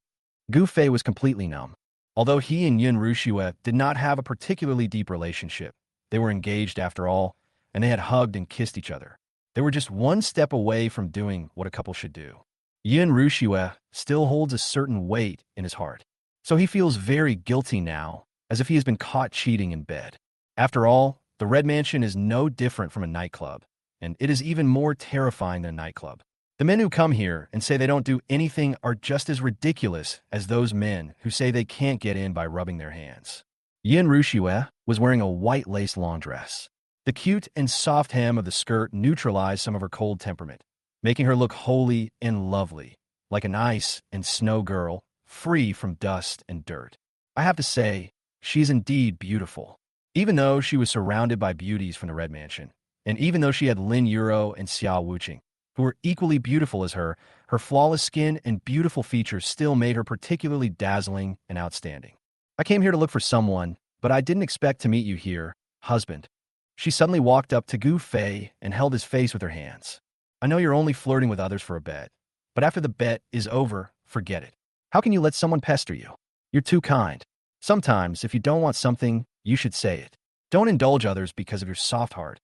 Gu Fei was completely numb. Although he and Yin Rushue did not have a particularly deep relationship, they were engaged after all, and they had hugged and kissed each other. They were just one step away from doing what a couple should do. Yin Rushue still holds a certain weight in his heart, so he feels very guilty now, as if he has been caught cheating in bed. After all, the Red Mansion is no different from a nightclub, and it is even more terrifying than a nightclub. The men who come here and say they don't do anything are just as ridiculous as those men who say they can't get in by rubbing their hands. Yin Rushue was wearing a white lace long dress. The cute and soft hem of the skirt neutralized some of her cold temperament, making her look holy and lovely, like an ice and snow girl, free from dust and dirt. I have to say, she's indeed beautiful. Even though she was surrounded by beauties from the Red Mansion, and even though she had Lin Yuro and Xiao Wuqing, who were equally beautiful as her flawless skin and beautiful features still made her particularly dazzling and outstanding. I came here to look for someone, but I didn't expect to meet you here, husband. She suddenly walked up to Gu Fei and held his face with her hands. I know you're only flirting with others for a bet, but after the bet is over, forget it. How can you let someone pester you? You're too kind. Sometimes, if you don't want something, you should say it. Don't indulge others because of your soft heart.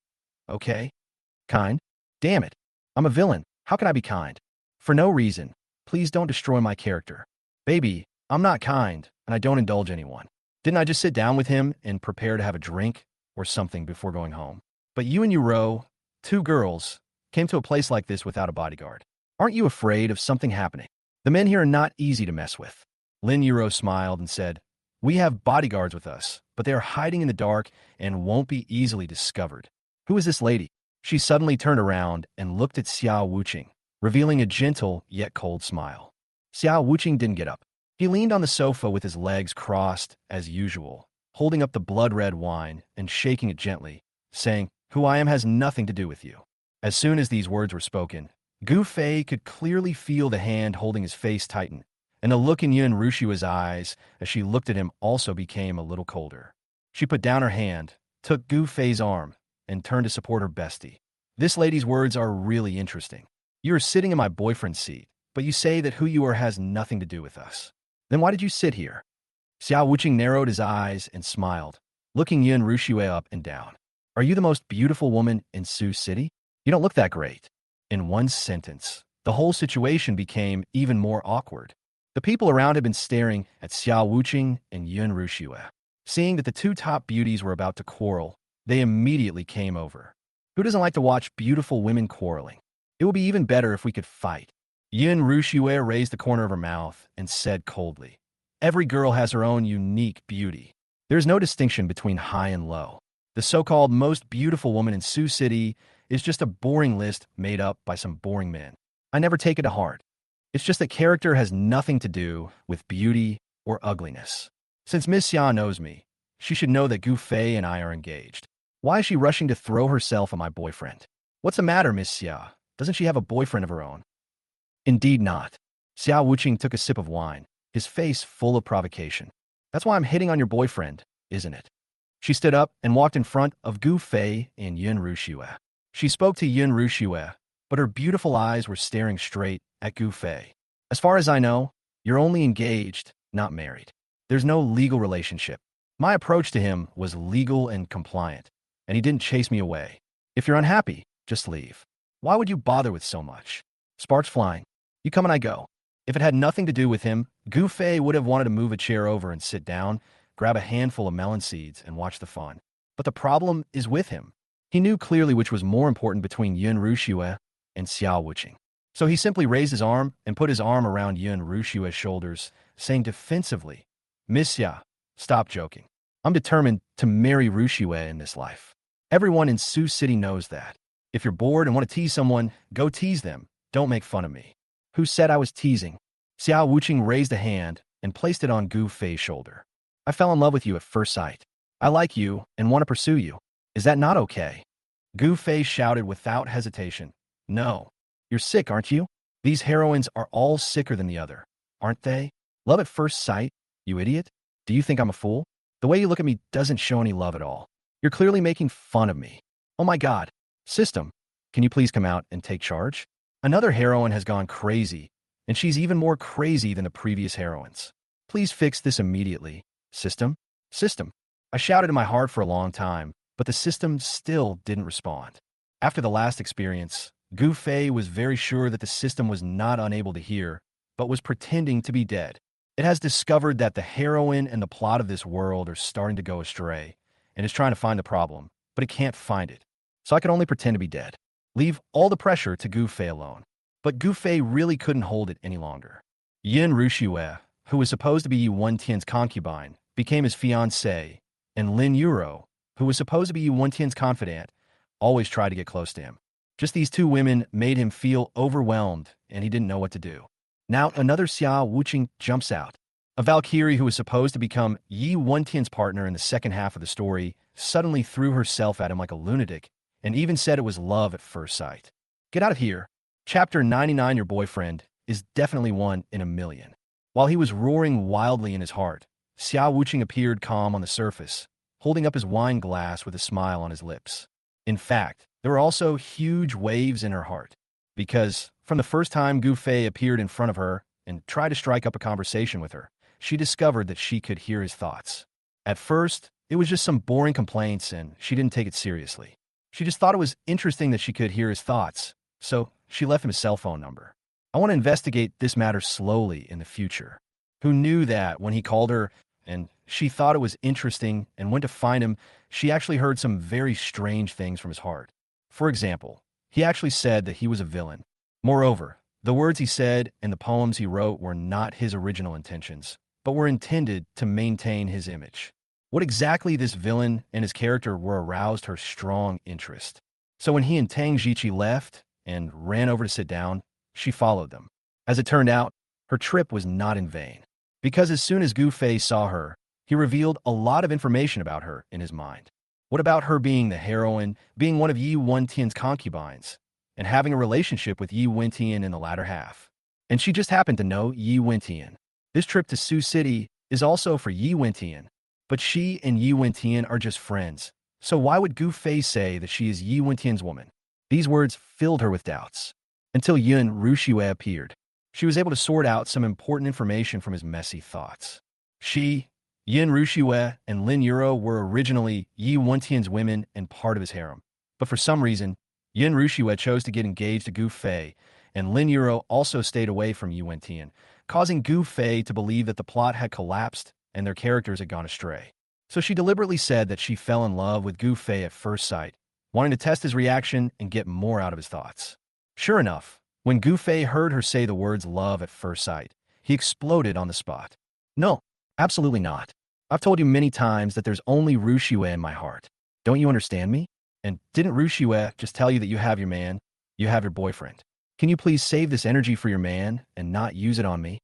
Okay? Kind? Damn it. I'm a villain. How can I be kind? For no reason. Please don't destroy my character. Baby, I'm not kind, and I don't indulge anyone. Didn't I just sit down with him and prepare to have a drink or something before going home? But you and Yuro, two girls, came to a place like this without a bodyguard. Aren't you afraid of something happening? The men here are not easy to mess with. Lin Yuro smiled and said, We have bodyguards with us, but they are hiding in the dark and won't be easily discovered. Who is this lady? She suddenly turned around and looked at Xiao Wuqing, revealing a gentle yet cold smile. Xiao Wuqing didn't get up. He leaned on the sofa with his legs crossed, as usual, holding up the blood-red wine and shaking it gently, saying, Who I am has nothing to do with you. As soon as these words were spoken, Gu Fei could clearly feel the hand holding his face tighten, and the look in Yun Rushue's eyes as she looked at him also became a little colder. She put down her hand, took Gu Fei's arm, and turned to support her bestie. This lady's words are really interesting. You are sitting in my boyfriend's seat, but you say that who you are has nothing to do with us. Then why did you sit here? Xiao Wuqing narrowed his eyes and smiled, looking Yun Rushue up and down. Are you the most beautiful woman in Sioux City? You don't look that great. In one sentence, the whole situation became even more awkward. The people around had been staring at Xiao Wuqing and Yun Rushue. Seeing that the two top beauties were about to quarrel, they immediately came over. Who doesn't like to watch beautiful women quarreling? It would be even better if we could fight. Yun Rushue raised the corner of her mouth and said coldly, Every girl has her own unique beauty. There's no distinction between high and low. The so-called most beautiful woman in Sioux City is just a boring list made up by some boring men. I never take it to heart. It's just that character has nothing to do with beauty or ugliness. Since Miss Xia knows me, she should know that Gu Fei and I are engaged. Why is she rushing to throw herself on my boyfriend? What's the matter, Miss Xia? Doesn't she have a boyfriend of her own? Indeed not. Xiao Wuqing took a sip of wine, his face full of provocation. That's why I'm hitting on your boyfriend, isn't it? She stood up and walked in front of Gu Fei and Yun Ruxue. She spoke to Yun Ruxue, but her beautiful eyes were staring straight at Gu Fei. As far as I know, you're only engaged, not married. There's no legal relationship. My approach to him was legal and compliant, and he didn't chase me away. If you're unhappy, just leave. Why would you bother with so much? Sparks flying. You come and I go. If it had nothing to do with him, Gu Fei would have wanted to move a chair over and sit down, grab a handful of melon seeds, and watch the fun. But the problem is with him. He knew clearly which was more important between Yun Ruxue and Xiao Wuqing. So he simply raised his arm and put his arm around Yun Ruxue's shoulders, saying defensively, Miss Xia, stop joking. I'm determined to marry Ruxue in this life. Everyone in Sioux City knows that. If you're bored and want to tease someone, go tease them. Don't make fun of me. Who said I was teasing? Xiao Wuqing raised a hand and placed it on Gu Fei's shoulder. I fell in love with you at first sight. I like you and want to pursue you. Is that not okay? Gu Fei shouted without hesitation. No. You're sick, aren't you? These heroines are all sicker than the other, aren't they? Love at first sight? You idiot? Do you think I'm a fool? The way you look at me doesn't show any love at all. You're clearly making fun of me. Oh my God. System, can you please come out and take charge? Another heroine has gone crazy, and she's even more crazy than the previous heroines. Please fix this immediately. System? System. I shouted in my heart for a long time, but the system still didn't respond. After the last experience, Gu Fei was very sure that the system was not unable to hear, but was pretending to be dead. It has discovered that the heroine and the plot of this world are starting to go astray, and is trying to find the problem, but it can't find it. So I can only pretend to be dead. Leave all the pressure to Gu Fei alone. But Gu Fei really couldn't hold it any longer. Yin Ruxue, who was supposed to be Yi Wentian's concubine, became his fiancée, and Lin Yuro, who was supposed to be Yi Wentian's confidant, always tried to get close to him. Just these two women made him feel overwhelmed, and he didn't know what to do. Now another Xiao Wuqing jumps out. A Valkyrie who was supposed to become Yi Wentian's partner in the second half of the story suddenly threw herself at him like a lunatic, and even said it was love at first sight. Get out of here. Chapter 99, your boyfriend, is definitely one in a million. While he was roaring wildly in his heart, Xiao Wuqing appeared calm on the surface, holding up his wine glass with a smile on his lips. In fact, there were also huge waves in her heart, because from the first time Gu Fei appeared in front of her and tried to strike up a conversation with her, she discovered that she could hear his thoughts. At first, it was just some boring complaints and she didn't take it seriously. She just thought it was interesting that she could hear his thoughts, so she left him his cell phone number. I want to investigate this matter slowly in the future. Who knew that when he called her and she thought it was interesting and went to find him, she actually heard some very strange things from his heart. For example, he actually said that he was a villain. Moreover, the words he said and the poems he wrote were not his original intentions, but were intended to maintain his image. What exactly this villain and his character were aroused her strong interest. So when he and Tang Jiqi left and ran over to sit down, she followed them. As it turned out, her trip was not in vain, because as soon as Gu Fei saw her, he revealed a lot of information about her in his mind. What about her being the heroine, being one of Yi Wentian's concubines, and having a relationship with Yi Wentian in the latter half? And she just happened to know Yi Wentian. This trip to Sioux City is also for Yi Wentian, but she and Yi Wentian are just friends. So why would Gu Fei say that she is Yi Wentian's woman? These words filled her with doubts. Until Yun Ruxue appeared. She was able to sort out some important information from his messy thoughts. She, Yin Ruxue, and Lin Yuro were originally Yi Wentian's women and part of his harem. But for some reason, Yin Ruxue chose to get engaged to Gu Fei, and Lin Yuro also stayed away from Yi Wentian, causing Gu Fei to believe that the plot had collapsed and their characters had gone astray. So she deliberately said that she fell in love with Gu Fei at first sight, wanting to test his reaction and get more out of his thoughts. Sure enough, when Gu Fei heard her say the words love at first sight, he exploded on the spot. No, Absolutely not. I've told you many times that there's only Rushue in my heart. Don't you understand me? And didn't Rushue just tell you that you have your man? You have your boyfriend. Can you please save this energy for your man and not use it on me?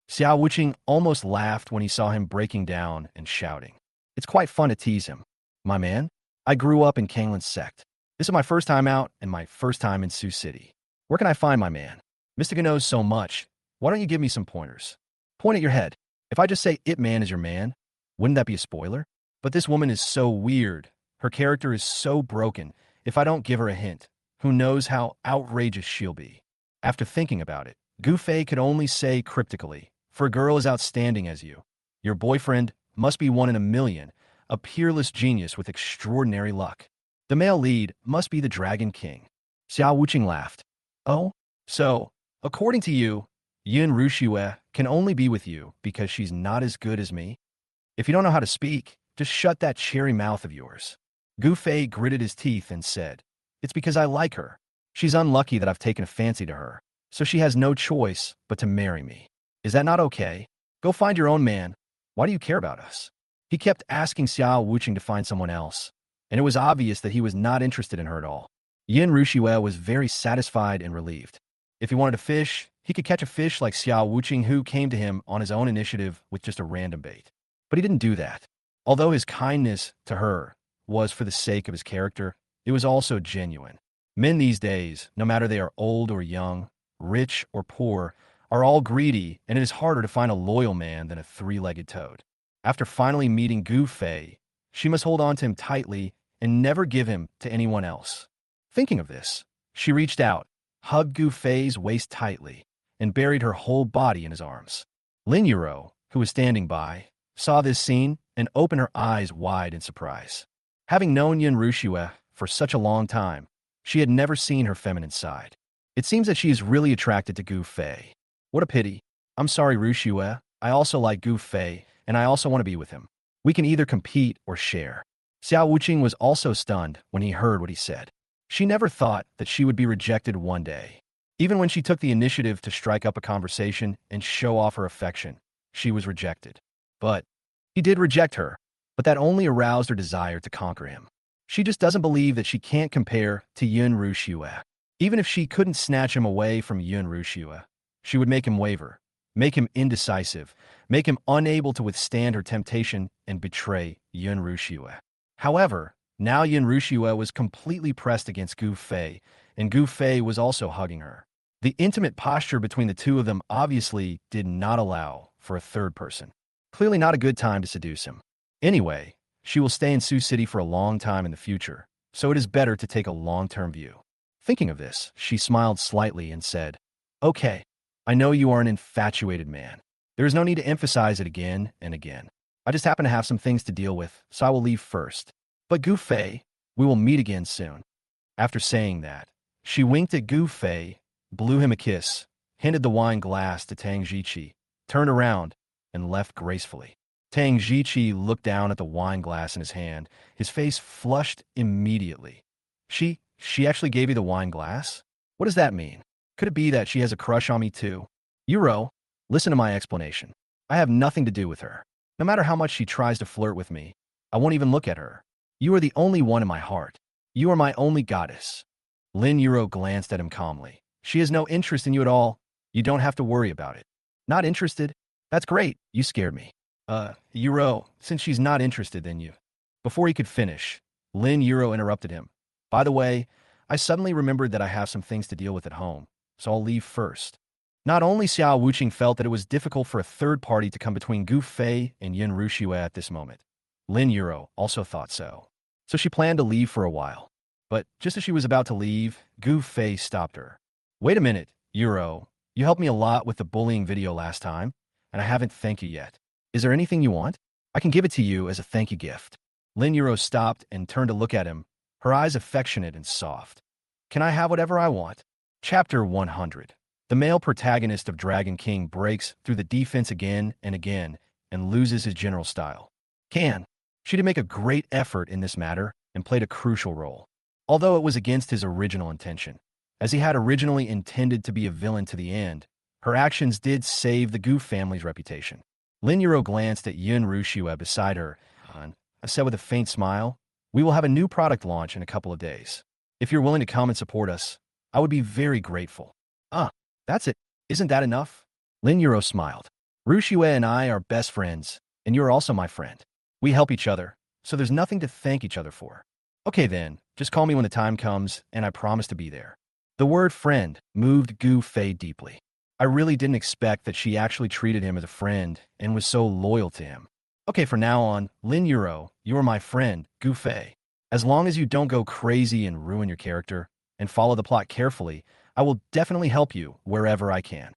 Xiao Wuqing almost laughed when he saw him breaking down and shouting. It's quite fun to tease him. My man, I grew up in Kanglin's sect. This is my first time out and my first time in Sioux City. Where can I find my man? Mystica knows so much. Why don't you give me some pointers? Point at your head. If I just say Ip Man is your man, wouldn't that be a spoiler? But this woman is so weird. Her character is so broken. If I don't give her a hint, who knows how outrageous she'll be. After thinking about it, Gu Fei could only say cryptically, for a girl as outstanding as you, your boyfriend must be one in a million, a peerless genius with extraordinary luck. The male lead must be the Dragon King. Xiao Wuqing laughed. Oh, so, according to you, Yin Rushue can only be with you because she's not as good as me? If you don't know how to speak, just shut that cherry mouth of yours. Gu Fei gritted his teeth and said, It's because I like her. She's unlucky that I've taken a fancy to her, so she has no choice but to marry me. Is that not okay? Go find your own man. Why do you care about us? He kept asking Xiao Wuqing to find someone else, and it was obvious that he was not interested in her at all. Yin Rushue was very satisfied and relieved. If he wanted to fish, he could catch a fish like Xiao Wuqing, who came to him on his own initiative with just a random bait. But he didn't do that. Although his kindness to her was for the sake of his character, it was also genuine. Men these days, no matter they are old or young, rich or poor, are all greedy, and it is harder to find a loyal man than a three-legged toad. After finally meeting Gu Fei, she must hold on to him tightly and never give him to anyone else. Thinking of this, she reached out, hugged Gu Fei's waist tightly, and buried her whole body in his arms. Lin Yuro, who was standing by, saw this scene and opened her eyes wide in surprise. Having known Yin Rushue for such a long time, she had never seen her feminine side. It seems that she is really attracted to Gu Fei. What a pity. I'm sorry, Rushue. I also like Gu Fei, and I also want to be with him. We can either compete or share. Xiao Wuqing was also stunned when he heard what he said. She never thought that she would be rejected one day. Even when she took the initiative to strike up a conversation and show off her affection, she was rejected. But he did reject her, but that only aroused her desire to conquer him. She just doesn't believe that she can't compare to Yun Rushue. Even if she couldn't snatch him away from Yun Rushue, she would make him waver, make him indecisive, make him unable to withstand her temptation and betray Yun Rushue. However, now Yin Rushue was completely pressed against Gu Fei, and Gu Fei was also hugging her. The intimate posture between the two of them obviously did not allow for a third person. Clearly not a good time to seduce him. Anyway, she will stay in Sioux City for a long time in the future, so it is better to take a long-term view. Thinking of this, she smiled slightly and said, Okay, I know you are an infatuated man. There is no need to emphasize it again and again. I just happen to have some things to deal with, so I will leave first. But Gu Fei, we will meet again soon. After saying that, she winked at Gu Fei, blew him a kiss, handed the wine glass to Tang Jiqi, turned around, and left gracefully. Tang Jiqi looked down at the wine glass in his hand. His face flushed immediately. She actually gave you the wine glass? What does that mean? Could it be that she has a crush on me too? Yuro, listen to my explanation. I have nothing to do with her. No matter how much she tries to flirt with me, I won't even look at her. You are the only one in my heart. You are my only goddess. Lin Yuro glanced at him calmly. She has no interest in you at all. You don't have to worry about it. Not interested? That's great. You scared me. Yuro, since she's not interested in you. Before he could finish, Lin Yuro interrupted him. By the way, I suddenly remembered that I have some things to deal with at home, so I'll leave first. Not only Xiao Wuqing felt that it was difficult for a third party to come between Gu Fei and Yin Rushue at this moment, Lin Yuro also thought so. So she planned to leave for a while. But just as she was about to leave, Gu Fei stopped her. Wait a minute, Yuro. You helped me a lot with the bullying video last time, and I haven't thanked you yet. Is there anything you want? I can give it to you as a thank you gift. Lin Yuro stopped and turned to look at him, her eyes affectionate and soft. Can I have whatever I want? Chapter 100. The male protagonist of Dragon King breaks through the defense again and again and loses his general style. She did make a great effort in this matter and played a crucial role, although it was against his original intention. As he had originally intended to be a villain to the end, her actions did save the Gu family's reputation. Lin Yuro glanced at Yun Rushua beside her. I said with a faint smile, "We will have a new product launch in a couple of days. If you're willing to come and support us, I would be very grateful." Ah, that's it. Isn't that enough? Lin Yuro smiled. "Rushua and I are best friends, and you're also my friend. We help each other, so there's nothing to thank each other for." "Okay then, just call me when the time comes, and I promise to be there." The word friend moved Gu Fei deeply. I really didn't expect that she actually treated him as a friend and was so loyal to him. "Okay, from now on, Lin Yuro, you are my friend, Gu Fei. As long as you don't go crazy and ruin your character, and follow the plot carefully, I will definitely help you wherever I can."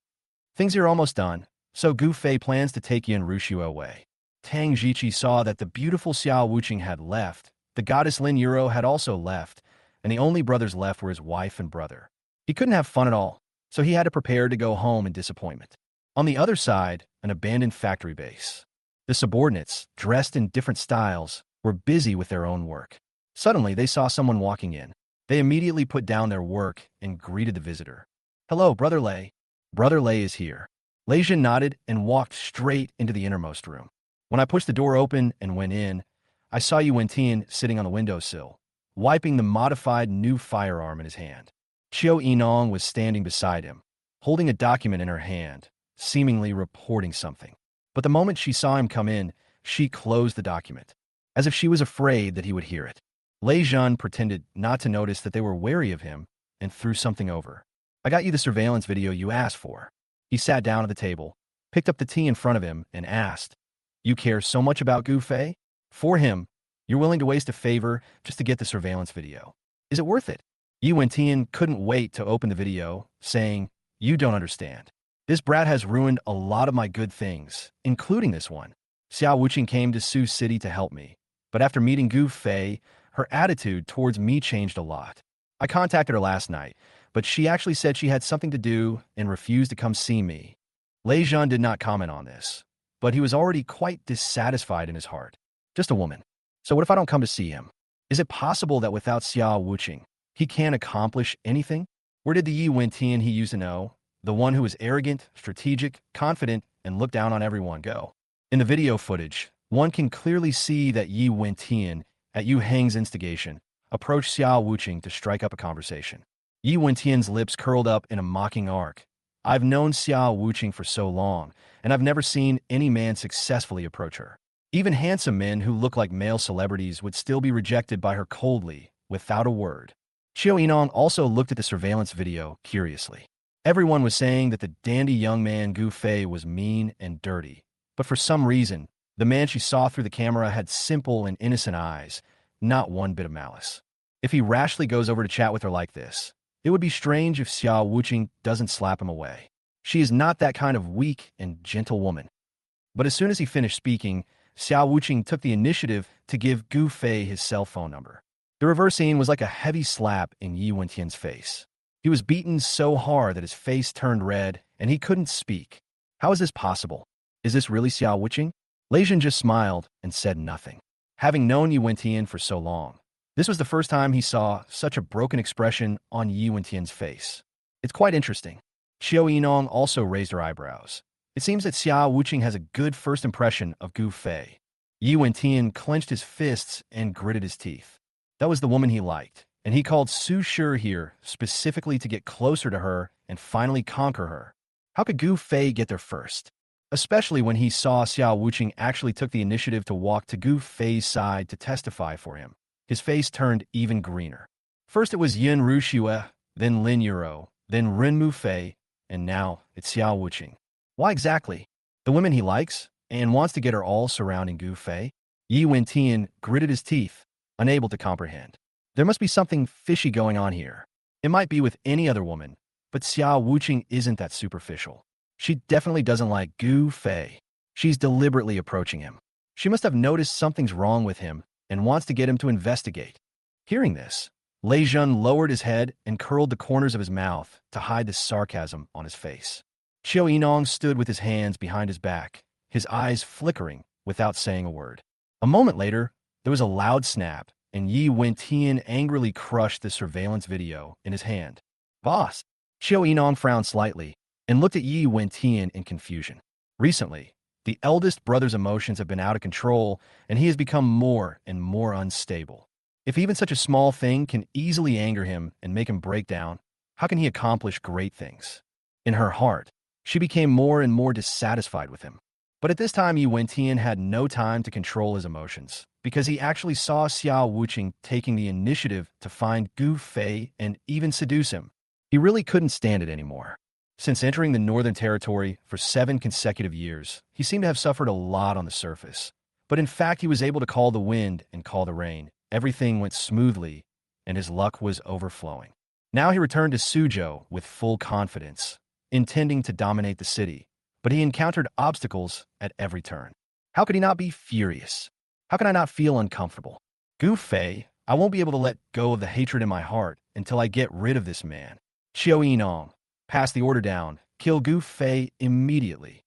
Things are almost done, so Gu Fei plans to take Yin Rushua away. Tang Jiqi saw that the beautiful Xiao Wuqing had left, the goddess Lin Yuro had also left, and the only brothers left were his wife and brother. He couldn't have fun at all, so he had to prepare to go home in disappointment. On the other side, an abandoned factory base. The subordinates, dressed in different styles, were busy with their own work. Suddenly, they saw someone walking in. They immediately put down their work and greeted the visitor. "Hello, Brother Lei. Brother Lei is here." Lei Jin nodded and walked straight into the innermost room. "When I pushed the door open and went in, I saw Yu Wentian sitting on the windowsill, wiping the modified new firearm in his hand. Qiu Yinong was standing beside him, holding a document in her hand, seemingly reporting something. But the moment she saw him come in, she closed the document, as if she was afraid that he would hear it. Lei Jun pretended not to notice that they were wary of him and threw something over. "I got you the surveillance video you asked for." He sat down at the table, picked up the tea in front of him, and asked, "You care so much about Gu Fei? For him, you're willing to waste a favor just to get the surveillance video. Is it worth it?" Yu Wentian couldn't wait to open the video, saying, "You don't understand. This brat has ruined a lot of my good things, including this one. Xiao Wuqing came to Su City to help me, but after meeting Gu Fei, her attitude towards me changed a lot. I contacted her last night, but she actually said she had something to do and refused to come see me." Lei Jun did not comment on this, but he was already quite dissatisfied in his heart. Just a woman. So what if I don't come to see him? Is it possible that without Xiao Wuqing, he can't accomplish anything? Where did the Yi Wentian he used to know, the one who was arrogant, strategic, confident, and looked down on everyone, go? In the video footage, one can clearly see that Yi Wentian, at Yu Heng's instigation, approached Xiao Wuqing to strike up a conversation. Yi Wentian's lips curled up in a mocking arc. "I've known Xiao Wuqing for so long, and I've never seen any man successfully approach her. Even handsome men who look like male celebrities would still be rejected by her coldly, without a word." Qiu Yinong also looked at the surveillance video curiously. Everyone was saying that the dandy young man Gu Fei was mean and dirty, but for some reason, the man she saw through the camera had simple and innocent eyes, not one bit of malice. If he rashly goes over to chat with her like this, it would be strange if Xiao Wuqing doesn't slap him away. She is not that kind of weak and gentle woman. But as soon as he finished speaking, Xiao Wuqing took the initiative to give Gu Fei his cell phone number. The reverse scene was like a heavy slap in Yi Wentian's face. He was beaten so hard that his face turned red and he couldn't speak. How is this possible? Is this really Xiao Wuqing? Lei Jun just smiled and said nothing. Having known Yi Wentian for so long, this was the first time he saw such a broken expression on Yi Wentian's face. It's quite interesting. Qiu Yinong also raised her eyebrows. It seems that Xiao Wuqing has a good first impression of Gu Fei. Yi Wentian clenched his fists and gritted his teeth. That was the woman he liked, and he called Su Shi here specifically to get closer to her and finally conquer her. How could Gu Fei get there first? Especially when he saw Xiao Wuqing actually took the initiative to walk to Gu Fei's side to testify for him. His face turned even greener. First it was Yin Rushua, then Lin Yuro, then Ren Mu Fei, and now it's Xiao Wuqing. Why exactly? The women he likes, and wants to get her all surrounding Gu Fei? Yi Wentian gritted his teeth, unable to comprehend. There must be something fishy going on here. It might be with any other woman, but Xiao Wuqing isn't that superficial. She definitely doesn't like Gu Fei. She's deliberately approaching him. She must have noticed something's wrong with him and wants to get him to investigate. Hearing this, Lei Jun lowered his head and curled the corners of his mouth to hide the sarcasm on his face. Qiu Yinong stood with his hands behind his back, his eyes flickering without saying a word. A moment later, there was a loud snap, and Yi Wentian angrily crushed the surveillance video in his hand. "Boss!" Qiu Yinong frowned slightly and looked at Yi Wentian in confusion. Recently, The eldest brother's emotions have been out of control, and he has become more and more unstable. If even such a small thing can easily anger him and make him break down, how can he accomplish great things? In her heart, she became more and more dissatisfied with him. But at this time, Yi Wentian had no time to control his emotions, because he actually saw Xiao Wuqing taking the initiative to find Gu Fei and even seduce him. He really couldn't stand it anymore. Since entering the Northern Territory for 7 consecutive years, he seemed to have suffered a lot on the surface. But in fact, he was able to call the wind and call the rain. Everything went smoothly, and his luck was overflowing. Now he returned to Suzhou with full confidence, intending to dominate the city. But he encountered obstacles at every turn. How could he not be furious? How can I not feel uncomfortable? Gu Fei, I won't be able to let go of the hatred in my heart until I get rid of this man. Qiu Yinong, pass the order down. Kill Gu Fei immediately.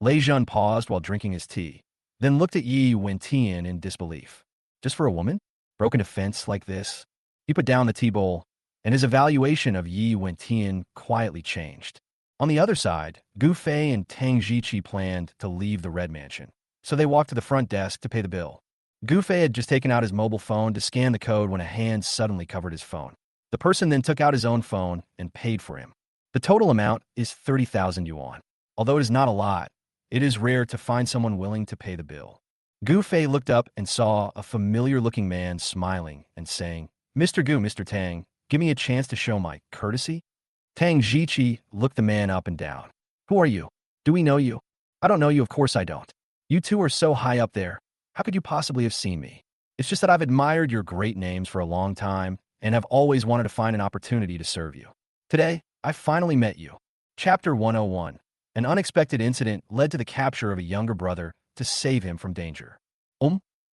Lei Jun paused while drinking his tea, then looked at Yi Wentian in disbelief. Just for a woman? Broken defense like this? He put down the tea bowl, and his evaluation of Yi Wentian quietly changed. On the other side, Gu Fei and Tang Jiqi planned to leave the Red Mansion, so they walked to the front desk to pay the bill. Gu Fei had just taken out his mobile phone to scan the code when a hand suddenly covered his phone. The person then took out his own phone and paid for him. The total amount is 30,000 yuan. Although it is not a lot, it is rare to find someone willing to pay the bill. Gu Fei looked up and saw a familiar-looking man smiling and saying, "Mr. Gu, Mr. Tang, give me a chance to show my courtesy?" Tang Jiqi looked the man up and down. "Who are you? Do we know you?" "I don't know you, of course I don't. You two are so high up there. How could you possibly have seen me? It's just that I've admired your great names for a long time and have always wanted to find an opportunity to serve you. Today, I finally met you." Chapter 101. An unexpected incident led to the capture of a younger brother to save him from danger.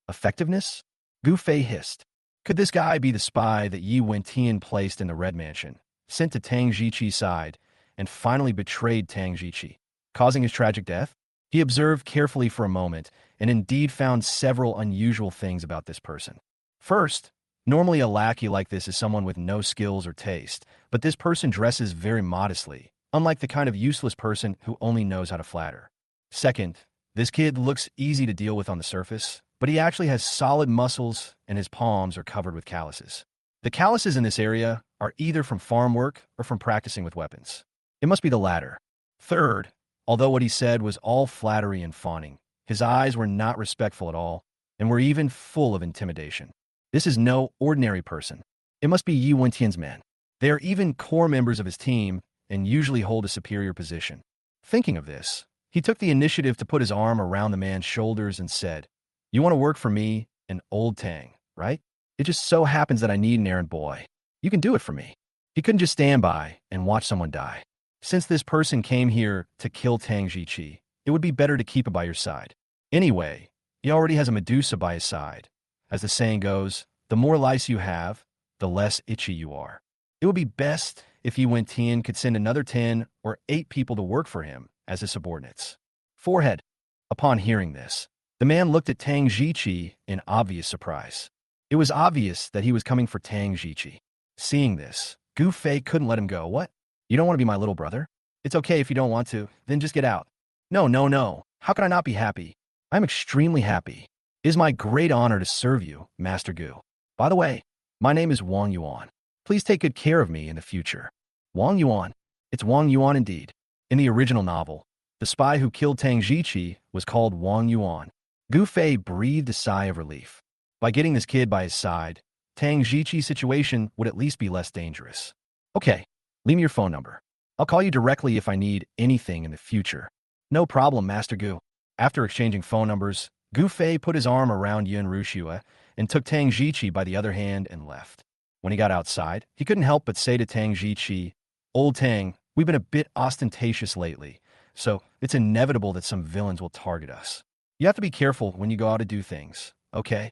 Effectiveness? Gu Fei hissed. Could this guy be the spy that Yi Wentian placed in the Red Mansion, sent to Tang Jiqi's side, and finally betrayed Tang Jiqi, causing his tragic death? He observed carefully for a moment and indeed found several unusual things about this person. First, normally a lackey like this is someone with no skills or taste, but this person dresses very modestly, unlike the kind of useless person who only knows how to flatter. Second, this kid looks easy to deal with on the surface, but he actually has solid muscles and his palms are covered with calluses. The calluses in this area are either from farm work or from practicing with weapons. It must be the latter. Third, although what he said was all flattery and fawning, his eyes were not respectful at all and were even full of intimidation. This is no ordinary person. It must be Yi Wentian's men. They are even core members of his team and usually hold a superior position. Thinking of this, he took the initiative to put his arm around the man's shoulders and said, "You want to work for me and old Tang, right? It just so happens that I need an errand boy. You can do it for me." He couldn't just stand by and watch someone die. Since this person came here to kill Tang Jiqi, it would be better to keep him by your side. Anyway, he already has a Medusa by his side. As the saying goes, the more lice you have, the less itchy you are. It would be best if Yi Wentian could send another 10 or 8 people to work for him as his subordinates. Forehead. Upon hearing this, the man looked at Tang Jiqi in obvious surprise. It was obvious that he was coming for Tang Jiqi. Seeing this, Gu Fei couldn't let him go. "What? You don't want to be my little brother? It's okay if you don't want to, then just get out." No, no, no. How can I not be happy? I'm extremely happy. It is my great honor to serve you, Master Gu. By the way, my name is Wang Yuan. Please take good care of me in the future. Wang Yuan. It's Wang Yuan indeed. In the original novel, the spy who killed Tang Jiqi was called Wang Yuan. Gu Fei breathed a sigh of relief. By getting this kid by his side, Tang Jiqi's situation would at least be less dangerous. "Okay, leave me your phone number. I'll call you directly if I need anything in the future." "No problem, Master Gu." After exchanging phone numbers, Gu Fei put his arm around Yin Rushua and took Tang Jiqi by the other hand and left. When he got outside, he couldn't help but say to Tang Jiqi, "Old Tang, we've been a bit ostentatious lately, so it's inevitable that some villains will target us. You have to be careful when you go out to do things, okay?"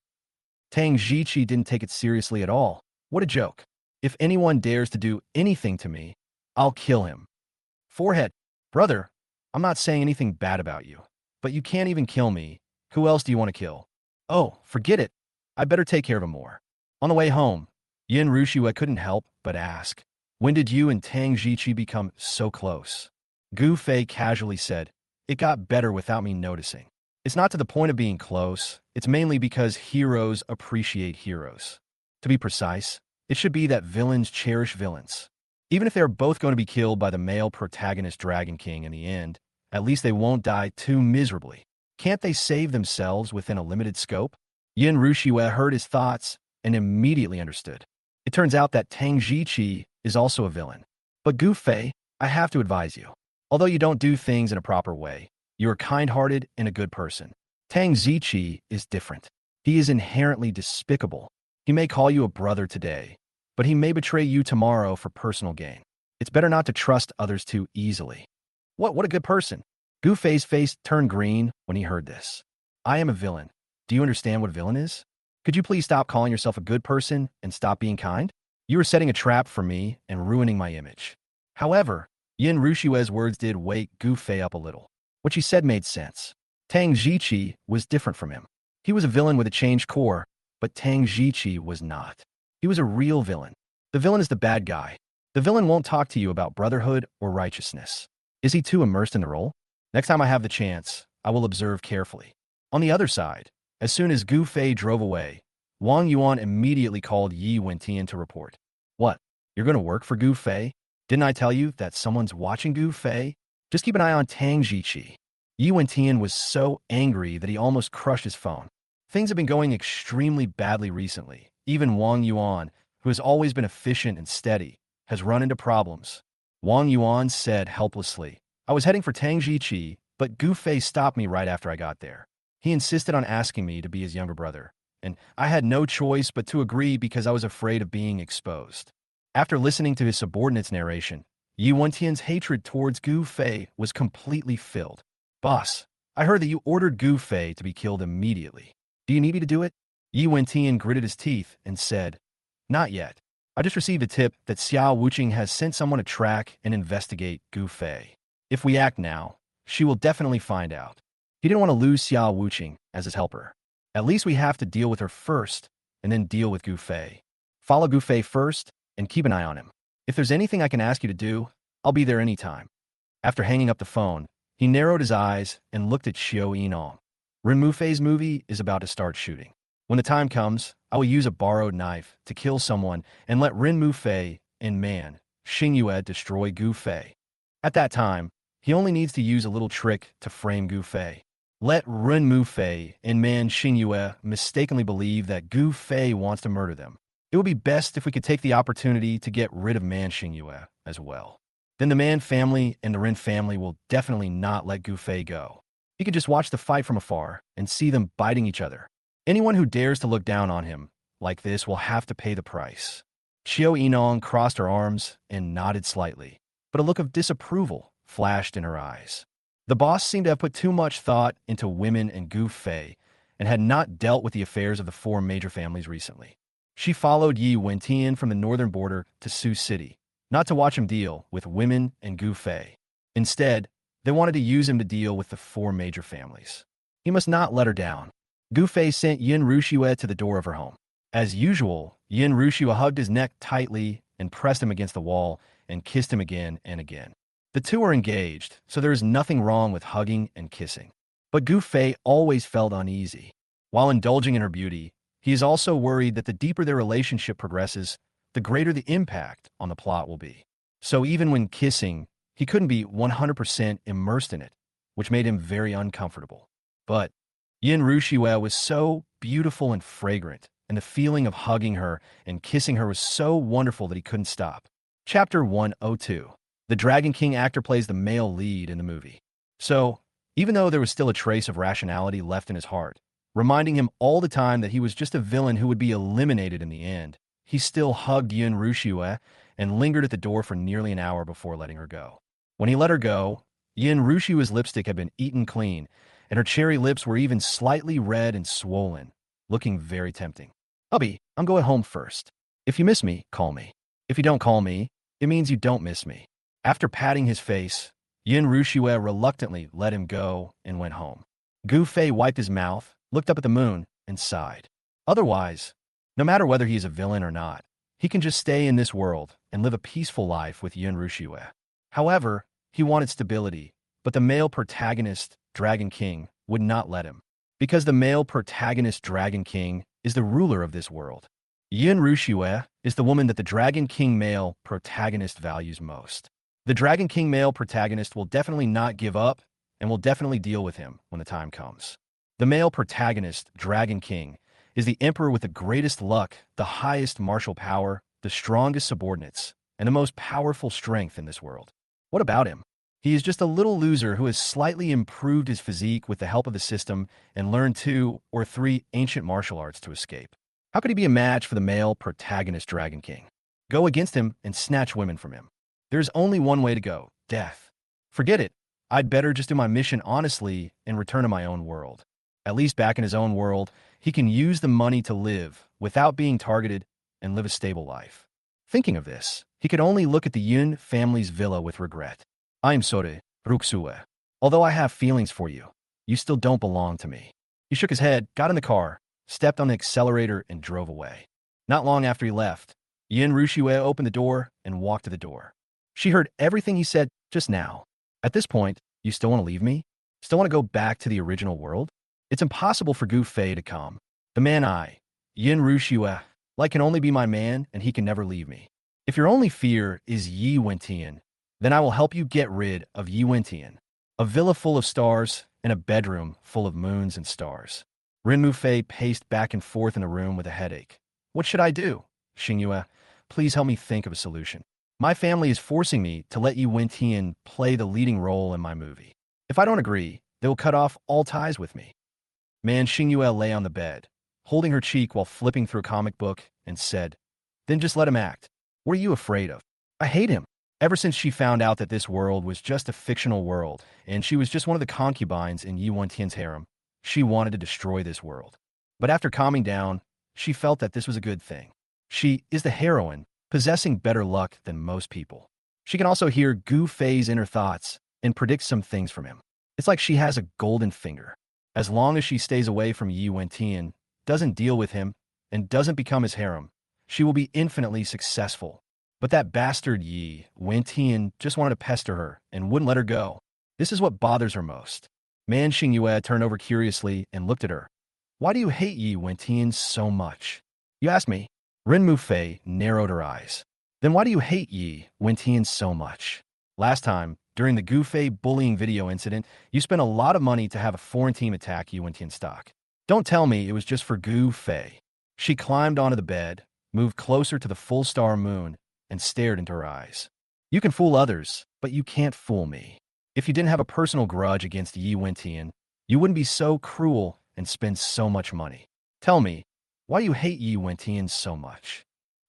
Tang Jiqi didn't take it seriously at all. What a joke. "If anyone dares to do anything to me, I'll kill him." Forehead. "Brother, I'm not saying anything bad about you, but you can't even kill me. Who else do you want to kill?" "Oh, forget it. I'd better take care of him more." On the way home, Yin Rushua couldn't help but ask, "When did you and Tang Jiqi become so close?" Gu Fei casually said, It got better without me noticing. It's not to the point of being close, it's mainly because heroes appreciate heroes. To be precise, it should be that villains cherish villains. Even if they are both going to be killed by the male protagonist Dragon King in the end, at least they won't die too miserably. Can't they save themselves within a limited scope? Yin Rushue heard his thoughts and immediately understood. It turns out that Tang Jiqi is also a villain. But Gu Fei, I have to advise you. Although you don't do things in a proper way, you are kind-hearted and a good person. Tang Ziqi is different. He is inherently despicable. He may call you a brother today, but he may betray you tomorrow for personal gain. It's better not to trust others too easily. What a good person. Gu Fei's face turned green when he heard this. I am a villain. Do you understand what a villain is? Could you please stop calling yourself a good person and stop being kind? You are setting a trap for me and ruining my image. However, Yin Rushue's words did wake Gu Fei up a little. What she said made sense. Tang Jiqi was different from him. He was a villain with a changed core, but Tang Jiqi was not. He was a real villain. The villain is the bad guy. The villain won't talk to you about brotherhood or righteousness. Is he too immersed in the role? Next time I have the chance, I will observe carefully. On the other side, as soon as Gu Fei drove away, Wang Yuan immediately called Yi Wentian to report. What? You're going to work for Gu Fei? Didn't I tell you that someone's watching Gu Fei? Just keep an eye on Tang Jiqi. Yi Wentian was so angry that he almost crushed his phone. Things have been going extremely badly recently. Even Wang Yuan, who has always been efficient and steady, has run into problems. Wang Yuan said helplessly, I was heading for Tang Jiqi, but Gu Fei stopped me right after I got there. He insisted on asking me to be his younger brother, and I had no choice but to agree because I was afraid of being exposed. After listening to his subordinate's narration, Yi Wentian's hatred towards Gu Fei was completely filled. Boss, I heard that you ordered Gu Fei to be killed immediately. Do you need me to do it? Yi Wentian gritted his teeth and said, Not yet. I just received a tip that Xiao Wuqing has sent someone to track and investigate Gu Fei. If we act now, she will definitely find out. He didn't want to lose Xiao Wuqing as his helper. At least we have to deal with her first, and then deal with Gu Fei. Follow Gu Fei first, and keep an eye on him. If there's anything I can ask you to do, I'll be there anytime. After hanging up the phone, he narrowed his eyes and looked at Xiao Yinong. Ren Mufei's movie is about to start shooting. When the time comes, I will use a borrowed knife to kill someone and let Ren Mufei and Man Xingyue destroy Gu Fei. At that time, he only needs to use a little trick to frame Gu Fei. Let Ren Mufei and Man Xingyue mistakenly believe that Gu Fei wants to murder them. It would be best if we could take the opportunity to get rid of Man Xingyue as well. Then the Man family and the Ren family will definitely not let Gu Fei go. He could just watch the fight from afar and see them biting each other. Anyone who dares to look down on him like this will have to pay the price. Xiao Yinong crossed her arms and nodded slightly, but a look of disapproval flashed in her eyes. The boss seemed to have put too much thought into women and Gu Fei and had not dealt with the affairs of the four major families recently. She followed Yi Wentian from the northern border to Sioux City, not to watch him deal with women and Gu Fei. Instead, they wanted to use him to deal with the four major families. He must not let her down. Gu Fei sent Yin Rushue to the door of her home. As usual, Yin Rushue hugged his neck tightly and pressed him against the wall and kissed him again and again. The two are engaged, so there is nothing wrong with hugging and kissing. But Gu Fei always felt uneasy. While indulging in her beauty, he is also worried that the deeper their relationship progresses, the greater the impact on the plot will be. So even when kissing, he couldn't be 100% immersed in it, which made him very uncomfortable. But Yin Rushue was so beautiful and fragrant, and the feeling of hugging her and kissing her was so wonderful that he couldn't stop. Chapter 102. The Dragon King actor plays the male lead in the movie. So, even though there was still a trace of rationality left in his heart, reminding him all the time that he was just a villain who would be eliminated in the end, he still hugged Yin Rushue and lingered at the door for nearly an hour before letting her go. When he let her go, Yin Rushue's lipstick had been eaten clean, and her cherry lips were even slightly red and swollen, looking very tempting. Hubby, I'm going home first. If you miss me, call me. If you don't call me, it means you don't miss me. After patting his face, Yin Rushue reluctantly let him go and went home. Gu Fei wiped his mouth, looked up at the moon, and sighed. Otherwise, no matter whether he is a villain or not, he can just stay in this world and live a peaceful life with Yin Rushue. However, he wanted stability, But the male protagonist, Dragon King, would not let him. Because the male protagonist, Dragon King, is the ruler of this world. Yin Rushue is the woman that the Dragon King male protagonist values most. The Dragon King male protagonist will definitely not give up and will definitely deal with him when the time comes. The male protagonist, Dragon King, is the emperor with the greatest luck, the highest martial power, the strongest subordinates, and the most powerful strength in this world. What about him? He is just a little loser who has slightly improved his physique with the help of the system and learned 2 or 3 ancient martial arts to escape. How could he be a match for the male protagonist, Dragon King? Go against him and snatch women from him. There's only one way to go: death. Forget it. I'd better just do my mission honestly and return to my own world. At least back in his own world, he can use the money to live without being targeted and live a stable life. Thinking of this, he could only look at the Yun family's villa with regret. I'm sorry, Ruxue. Although I have feelings for you, you still don't belong to me. He shook his head, got in the car, stepped on the accelerator, and drove away. Not long after he left, Yin Rushue opened the door and walked to the door. She heard everything he said just now. At this point, you still want to leave me? Still want to go back to the original world? It's impossible for Gu Fei to come. The man Yin Rushue, can only be my man, and he can never leave me. If your only fear is Yi Wentian, then I will help you get rid of Yi Wentian. A villa full of stars and a bedroom full of moons and stars. Rin Mufei paced back and forth in the room with a headache. What should I do? Xingyue, please help me think of a solution. My family is forcing me to let Yi Wentian play the leading role in my movie. If I don't agree, they will cut off all ties with me. Man Xingyue lay on the bed, holding her cheek while flipping through a comic book, and said, then just let him act. What are you afraid of? I hate him. Ever since she found out that this world was just a fictional world, and she was just one of the concubines in Yi Wentian's harem, she wanted to destroy this world. But after calming down, she felt that this was a good thing. She is the heroine, possessing better luck than most people. She can also hear Gu Fei's inner thoughts and predict some things from him. It's like she has a golden finger. As long as she stays away from Yi Wentian, doesn't deal with him, and doesn't become his harem, she will be infinitely successful. But that bastard Yi Wentian just wanted to pester her and wouldn't let her go. This is what bothers her most. Man Xingyue turned over curiously and looked at her. Why do you hate Yi Wentian so much? You asked me. Rin Mufei narrowed her eyes. Then why do you hate Yi Wentian so much? Last time, during the Gu Fei bullying video incident, you spent a lot of money to have a foreign team attack Yi Wentian's stock. Don't tell me it was just for Gu Fei. She climbed onto the bed, moved closer to the full star moon, and stared into her eyes. You can fool others, but you can't fool me. If you didn't have a personal grudge against Yi Wentian, you wouldn't be so cruel and spend so much money. Tell me, why do you hate Yi Wentian so much?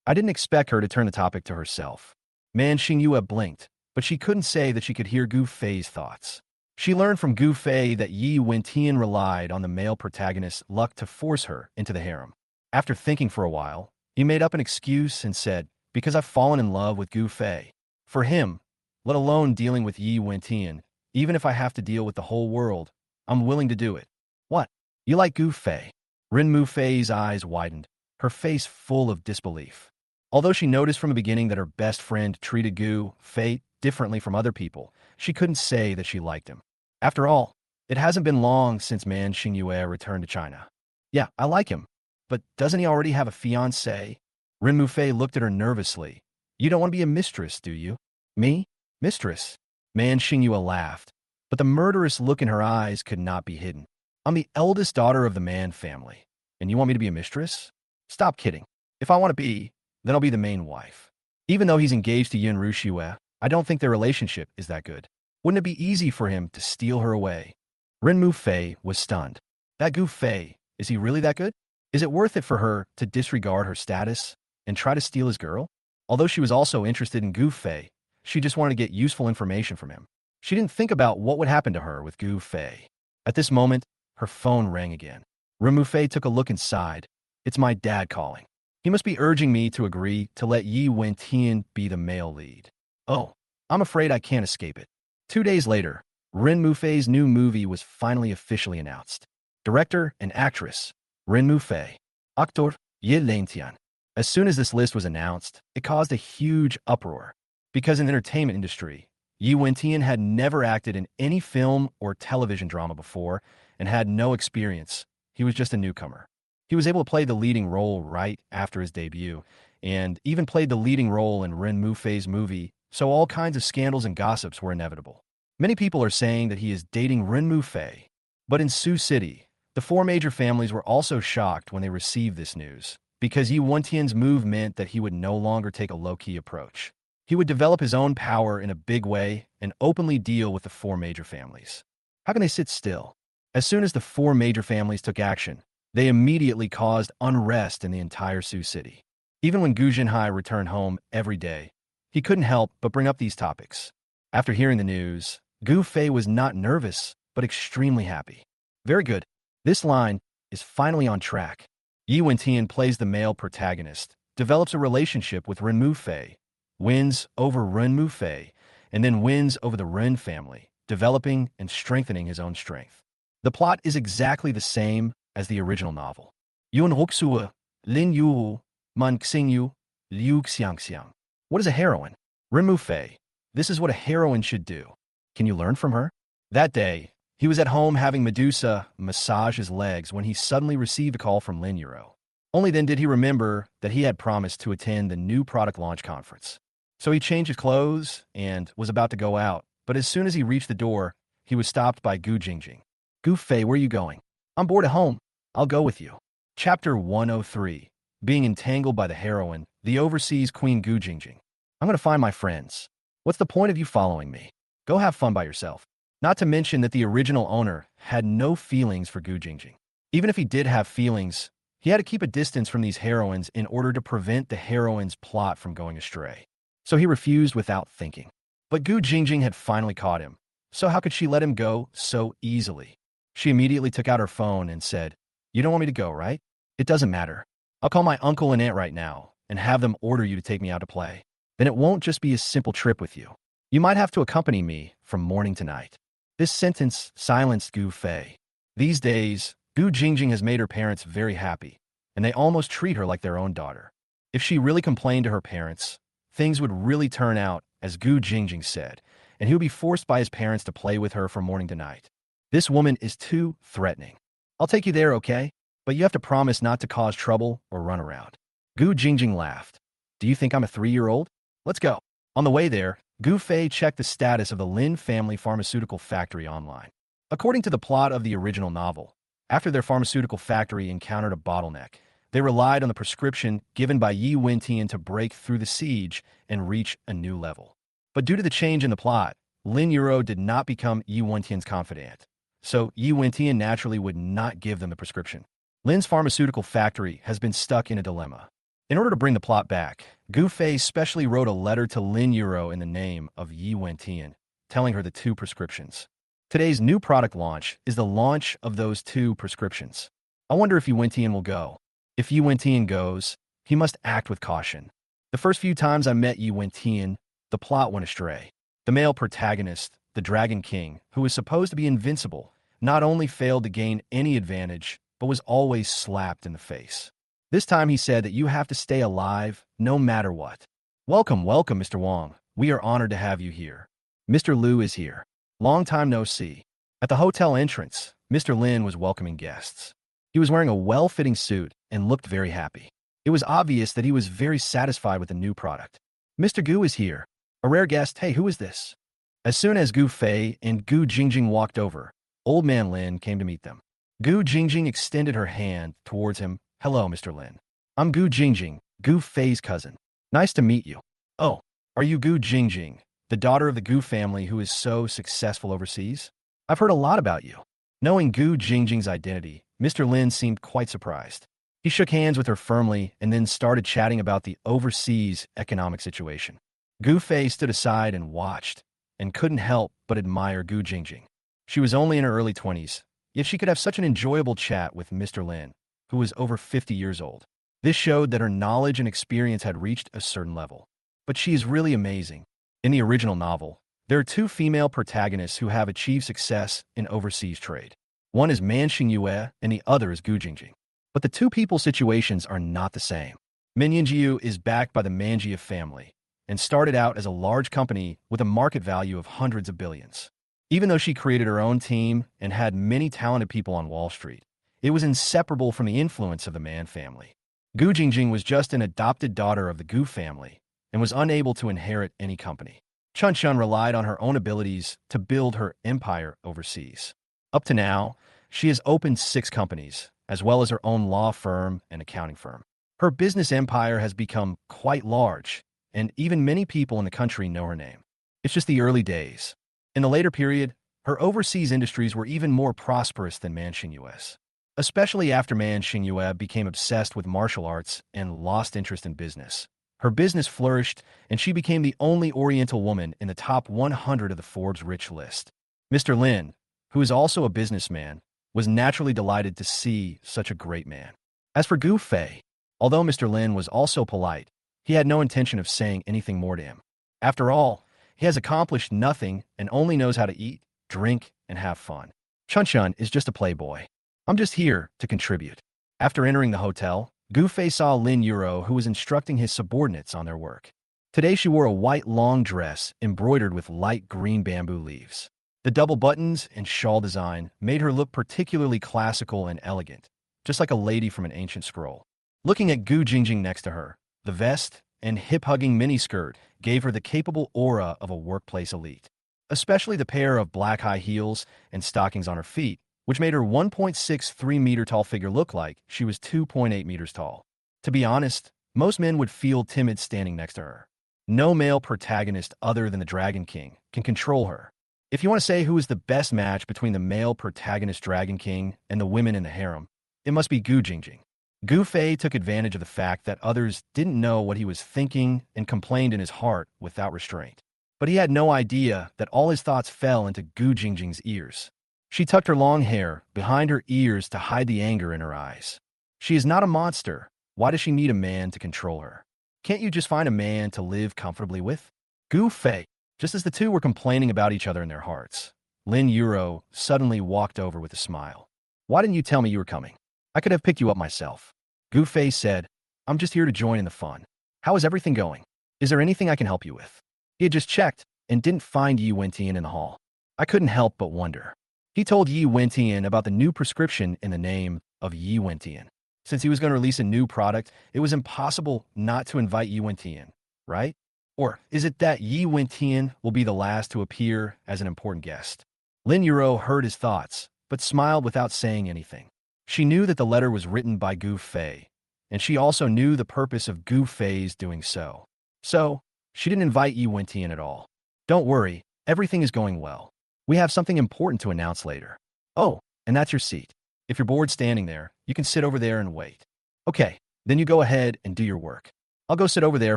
I didn't expect her to turn the topic to herself. Man Xingyue blinked, but she couldn't say that she could hear Gu Fei's thoughts. She learned from Gu Fei that Yi Wentian relied on the male protagonist's luck to force her into the harem. After thinking for a while, he made up an excuse and said, because I've fallen in love with Gu Fei. For him, let alone dealing with Yi Wentian, even if I have to deal with the whole world, I'm willing to do it. What? You like Gu Fei? Rin Mufei's eyes widened, her face full of disbelief. Although she noticed from the beginning that her best friend treated Gu Fei differently from other people, she couldn't say that she liked him. After all, it hasn't been long since Man Xingyue returned to China. Yeah, I like him. But doesn't he already have a fiancée? Rin Mufei looked at her nervously. You don't want to be a mistress, do you? Me? Mistress? Man Xingyue laughed, but the murderous look in her eyes could not be hidden. I'm the eldest daughter of the Man family, and you want me to be a mistress? Stop kidding. If I want to be, then I'll be the main wife. Even though he's engaged to Yin Rushue, I don't think their relationship is that good. Wouldn't it be easy for him to steal her away? Rin Mufei was stunned. That Gu Fei, is he really that good? Is it worth it for her to disregard her status and try to steal his girl? Although she was also interested in Gu Fei, she just wanted to get useful information from him. She didn't think about what would happen to her with Gu Fei. At this moment, her phone rang again. Rin Mufei took a look inside. It's my dad calling. He must be urging me to agree to let Yi Wentian be the male lead. Oh, I'm afraid I can't escape it. 2 days later, Rin Mufei's new movie was finally officially announced. Director and actress, Rin Mufei. Actor, Yi Lentian. As soon as this list was announced, it caused a huge uproar. Because in the entertainment industry, Yi Wentian had never acted in any film or television drama before and had no experience. He was just a newcomer. He was able to play the leading role right after his debut, and even played the leading role in Ren Mufei's movie, so all kinds of scandals and gossips were inevitable. Many people are saying that he is dating Ren Mufei, but in Sioux City, the four major families were also shocked when they received this news, because Yi Wentian's move meant that he would no longer take a low-key approach. He would develop his own power in a big way and openly deal with the four major families. How can they sit still? As soon as the four major families took action, they immediately caused unrest in the entire Sioux City. Even when Gu Jinhai returned home every day, he couldn't help but bring up these topics. After hearing the news, Gu Fei was not nervous, but extremely happy. Very good. This line is finally on track. Yi Wentian plays the male protagonist, develops a relationship with Ren Mufei, wins over Ren Mufei, and then wins over the Ren family, developing and strengthening his own strength. The plot is exactly the same as the original novel. Yun Hoksua, Lin Yu, Man Xingyu, Liu Xiangxiang. What is a heroine? Ren Mufei. This is what a heroine should do. Can you learn from her? That day, he was at home having Medusa massage his legs when he suddenly received a call from Lin Yuro. Only then did he remember that he had promised to attend the new product launch conference. So he changed his clothes and was about to go out, but as soon as he reached the door, he was stopped by Gu Jingjing. Gu Fei, where are you going? I'm bored at home. I'll go with you. Chapter 103. Being entangled by the heroine, the overseas queen Gu Jingjing. I'm going to find my friends. What's the point of you following me? Go have fun by yourself. Not to mention that the original owner had no feelings for Gu Jingjing. Even if he did have feelings, he had to keep a distance from these heroines in order to prevent the heroine's plot from going astray. So he refused without thinking. But Gu Jingjing had finally caught him, so how could she let him go so easily? She immediately took out her phone and said, "You don't want me to go, right? It doesn't matter. I'll call my uncle and aunt right now and have them order you to take me out to play. Then it won't just be a simple trip with you. You might have to accompany me from morning to night." This sentence silenced Gu Fei. These days, Gu Jingjing has made her parents very happy, and they almost treat her like their own daughter. If she really complained to her parents, things would really turn out as Gu Jingjing said, and he would be forced by his parents to play with her from morning to night. This woman is too threatening. I'll take you there, okay? But you have to promise not to cause trouble or run around. Gu Jingjing laughed. Do you think I'm a 3-year-old? Let's go. On the way there, Gu Fei checked the status of the Lin family pharmaceutical factory online. According to the plot of the original novel, after their pharmaceutical factory encountered a bottleneck, they relied on the prescription given by Yi Wentian to break through the siege and reach a new level. But due to the change in the plot, Lin Yuro did not become Yi Wentian's confidant, so Yi Wentian naturally would not give them the prescription. Lin's pharmaceutical factory has been stuck in a dilemma. In order to bring the plot back, Gu Fei specially wrote a letter to Lin Yuro in the name of Yi Wentian, telling her the 2 prescriptions. Today's new product launch is the launch of those 2 prescriptions. I wonder if Yi Wentian will go. If Yi Wentian goes, he must act with caution. The first few times I met Yi Wentian, the plot went astray. The male protagonist, the Dragon King, who was supposed to be invincible, not only failed to gain any advantage, but was always slapped in the face. This time he said that you have to stay alive no matter what. Welcome, welcome, Mr. Wong. We are honored to have you here. Mr. Liu is here. Long time no see. At the hotel entrance, Mr. Lin was welcoming guests. He was wearing a well-fitting suit and looked very happy. It was obvious that he was very satisfied with the new product. Mr. Gu is here. A rare guest. Hey, who is this? As soon as Gu Fei and Gu Jingjing walked over, Old Man Lin came to meet them. Gu Jingjing extended her hand towards him. Hello, Mr. Lin. I'm Gu Jingjing, Gu Fei's cousin. Nice to meet you. Oh, are you Gu Jingjing, the daughter of the Gu family who is so successful overseas? I've heard a lot about you. Knowing Gu Jingjing's identity, Mr. Lin seemed quite surprised. He shook hands with her firmly and then started chatting about the overseas economic situation. Gu Fei stood aside and watched, and couldn't help but admire Gu Jingjing. She was only in her early 20s, yet she could have such an enjoyable chat with Mr. Lin, who was over 50 years old. This showed that her knowledge and experience had reached a certain level. But she is really amazing. In the original novel, there are 2 female protagonists who have achieved success in overseas trade. One is Manhwa and the other is Gu Jingjing. But the 2 people situations are not the same. Min Yingjiu is backed by the Manhua family, and started out as a large company with a market value of hundreds of billions. Even though she created her own team and had many talented people on Wall Street, it was inseparable from the influence of the Man family. Gu Jingjing was just an adopted daughter of the Gu family and was unable to inherit any company. Chun Chun relied on her own abilities to build her empire overseas. Up to now, she has opened 6 companies, as well as her own law firm and accounting firm. Her business empire has become quite large, and even many people in the country know her name. It's just the early days. In the later period, her overseas industries were even more prosperous than Manhwa, especially after Manhwa became obsessed with martial arts and lost interest in business. Her business flourished, and she became the only Oriental woman in the top 100 of the Forbes Rich list. Mr. Lin, who is also a businessman, was naturally delighted to see such a great man. As for Gu Fei, although Mr. Lin was also polite, he had no intention of saying anything more to him. After all, he has accomplished nothing and only knows how to eat, drink, and have fun. Chun Chun is just a playboy. I'm just here to contribute. After entering the hotel, Gu Fei saw Lin Yuro, who was instructing his subordinates on their work. Today she wore a white long dress embroidered with light green bamboo leaves. The double buttons and shawl design made her look particularly classical and elegant, just like a lady from an ancient scroll. Looking at Gu Jingjing next to her, the vest and hip-hugging miniskirt gave her the capable aura of a workplace elite, especially the pair of black high heels and stockings on her feet, which made her 1.63-meter tall figure look like she was 2.8 meters tall. To be honest, most men would feel timid standing next to her. No male protagonist other than the Dragon King can control her. If you want to say who is the best match between the male protagonist Dragon King and the women in the harem, it must be Gu Jingjing. Gu Fei took advantage of the fact that others didn't know what he was thinking and complained in his heart without restraint. But he had no idea that all his thoughts fell into Gu Jingjing's ears. She tucked her long hair behind her ears to hide the anger in her eyes. She is not a monster. Why does she need a man to control her? Can't you just find a man to live comfortably with? Gu Fei. Just as the two were complaining about each other in their hearts, Lin Yuro suddenly walked over with a smile. Why didn't you tell me you were coming? I could have picked you up myself. Gu Fei said, I'm just here to join in the fun. How is everything going? Is there anything I can help you with? He had just checked and didn't find Yi Wentian in the hall. I couldn't help but wonder. He told Yi Wentian about the new prescription in the name of Yi Wentian. Since he was going to release a new product, it was impossible not to invite Yi Wentian, right? Or is it that Yi Wentian will be the last to appear as an important guest? Lin Yuro heard his thoughts, but smiled without saying anything. She knew that the letter was written by Gu Fei, and she also knew the purpose of Gu Fei's doing so. So, she didn't invite Yi Wentian at all. Don't worry, everything is going well. We have something important to announce later. Oh, and that's your seat. If you're bored standing there, you can sit over there and wait. Okay, then you go ahead and do your work. I'll go sit over there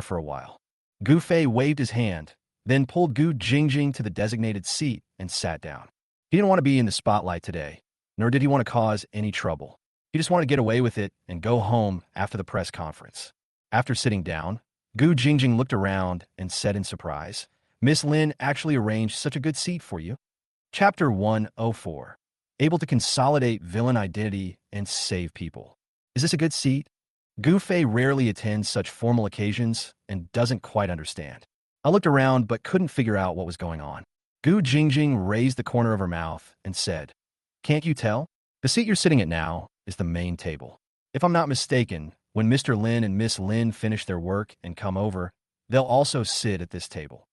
for a while. Gu Fei waved his hand, then pulled Gu Jingjing to the designated seat and sat down. He didn't want to be in the spotlight today, nor did he want to cause any trouble. He just wanted to get away with it and go home after the press conference. After sitting down, Gu Jingjing looked around and said in surprise, Miss Lin actually arranged such a good seat for you. Chapter 104. Able to consolidate villain identity and save people. Is this a good seat? Gu Fei rarely attends such formal occasions and doesn't quite understand. I looked around but couldn't figure out what was going on. Gu Jingjing raised the corner of her mouth and said, Can't you tell? The seat you're sitting at now is the main table. If I'm not mistaken, when Mr. Lin and Miss Lin finish their work and come over, they'll also sit at this table.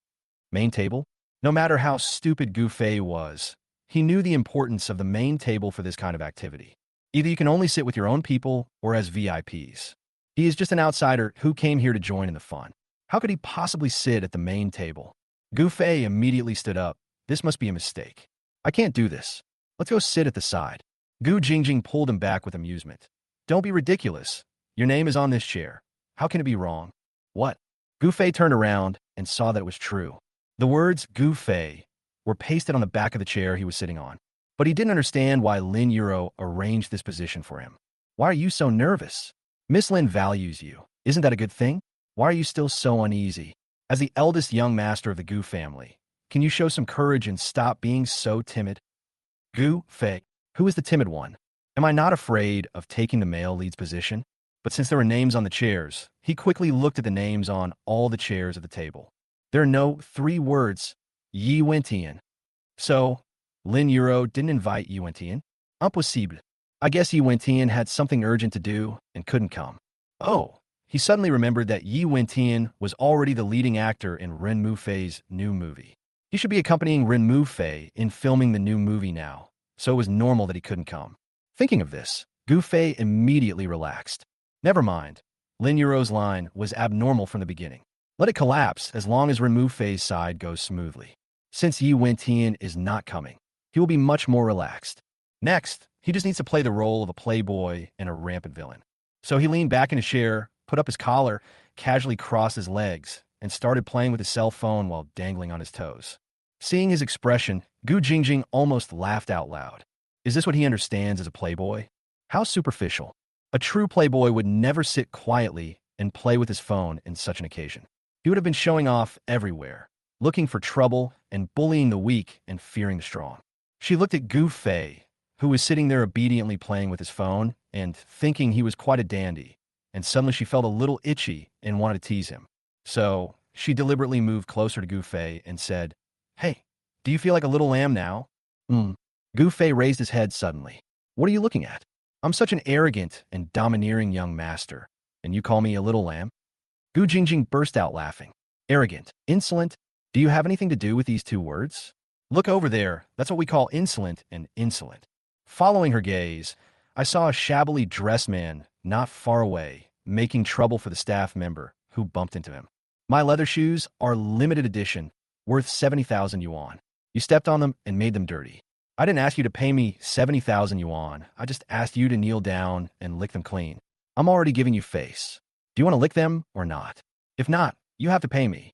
Main table? No matter how stupid Gu Fei was, he knew the importance of the main table for this kind of activity. Either you can only sit with your own people or as VIPs. He is just an outsider who came here to join in the fun. How could he possibly sit at the main table? Gu Fei immediately stood up. This must be a mistake. I can't do this. Let's go sit at the side. Gu Jingjing pulled him back with amusement. Don't be ridiculous. Your name is on this chair. How can it be wrong? What? Gu Fei turned around and saw that it was true. The words Gu Fei were pasted on the back of the chair he was sitting on. But he didn't understand why Lin Yuro arranged this position for him. Why are you so nervous? Miss Lin values you. Isn't that a good thing? Why are you still so uneasy? As the eldest young master of the Gu family, can you show some courage and stop being so timid? Gu Fei, who is the timid one? Am I not afraid of taking the male lead's position? But since there were names on the chairs, he quickly looked at the names on all the chairs at the table. There are no 3 words, Yi Wentian. So, Lin Euro didn't invite Yi Wentian. Impossible. I guess Yi Wentian had something urgent to do and couldn't come. Oh, he suddenly remembered that Yi Wentian was already the leading actor in Ren Mufei's new movie. He should be accompanying Ren Mufei in filming the new movie now, so it was normal that he couldn't come. Thinking of this, Gu Fei immediately relaxed. Never mind. Lin Euro's line was abnormal from the beginning. Let it collapse as long as Ren Mufei's side goes smoothly. Since Yi Wentian is not coming, he will be much more relaxed. Next, he just needs to play the role of a playboy and a rampant villain. So he leaned back in his chair, put up his collar, casually crossed his legs, and started playing with his cell phone while dangling on his toes. Seeing his expression, Gu Jingjing almost laughed out loud. Is this what he understands as a playboy? How superficial. A true playboy would never sit quietly and play with his phone in such an occasion. He would have been showing off everywhere, looking for trouble and bullying the weak and fearing the strong. She looked at Gu Fei, who was sitting there obediently playing with his phone and thinking he was quite a dandy, and suddenly she felt a little itchy and wanted to tease him. So she deliberately moved closer to Gu Fei and said, "Hey, do you feel like a little lamb now?" Gu Fei raised his head suddenly. "What are you looking at? I'm such an arrogant and domineering young master, and you call me a little lamb?" Gu Jingjing burst out laughing. "Arrogant, insolent, do you have anything to do with these 2 words? Look over there, that's what we call insolent and insolent." Following her gaze, I saw a shabbily dressed man not far away, making trouble for the staff member who bumped into him. "My leather shoes are limited edition, worth 70,000 yuan. You stepped on them and made them dirty. I didn't ask you to pay me 70,000 yuan. I just asked you to kneel down and lick them clean. I'm already giving you face. Do you want to lick them or not? If not, you have to pay me."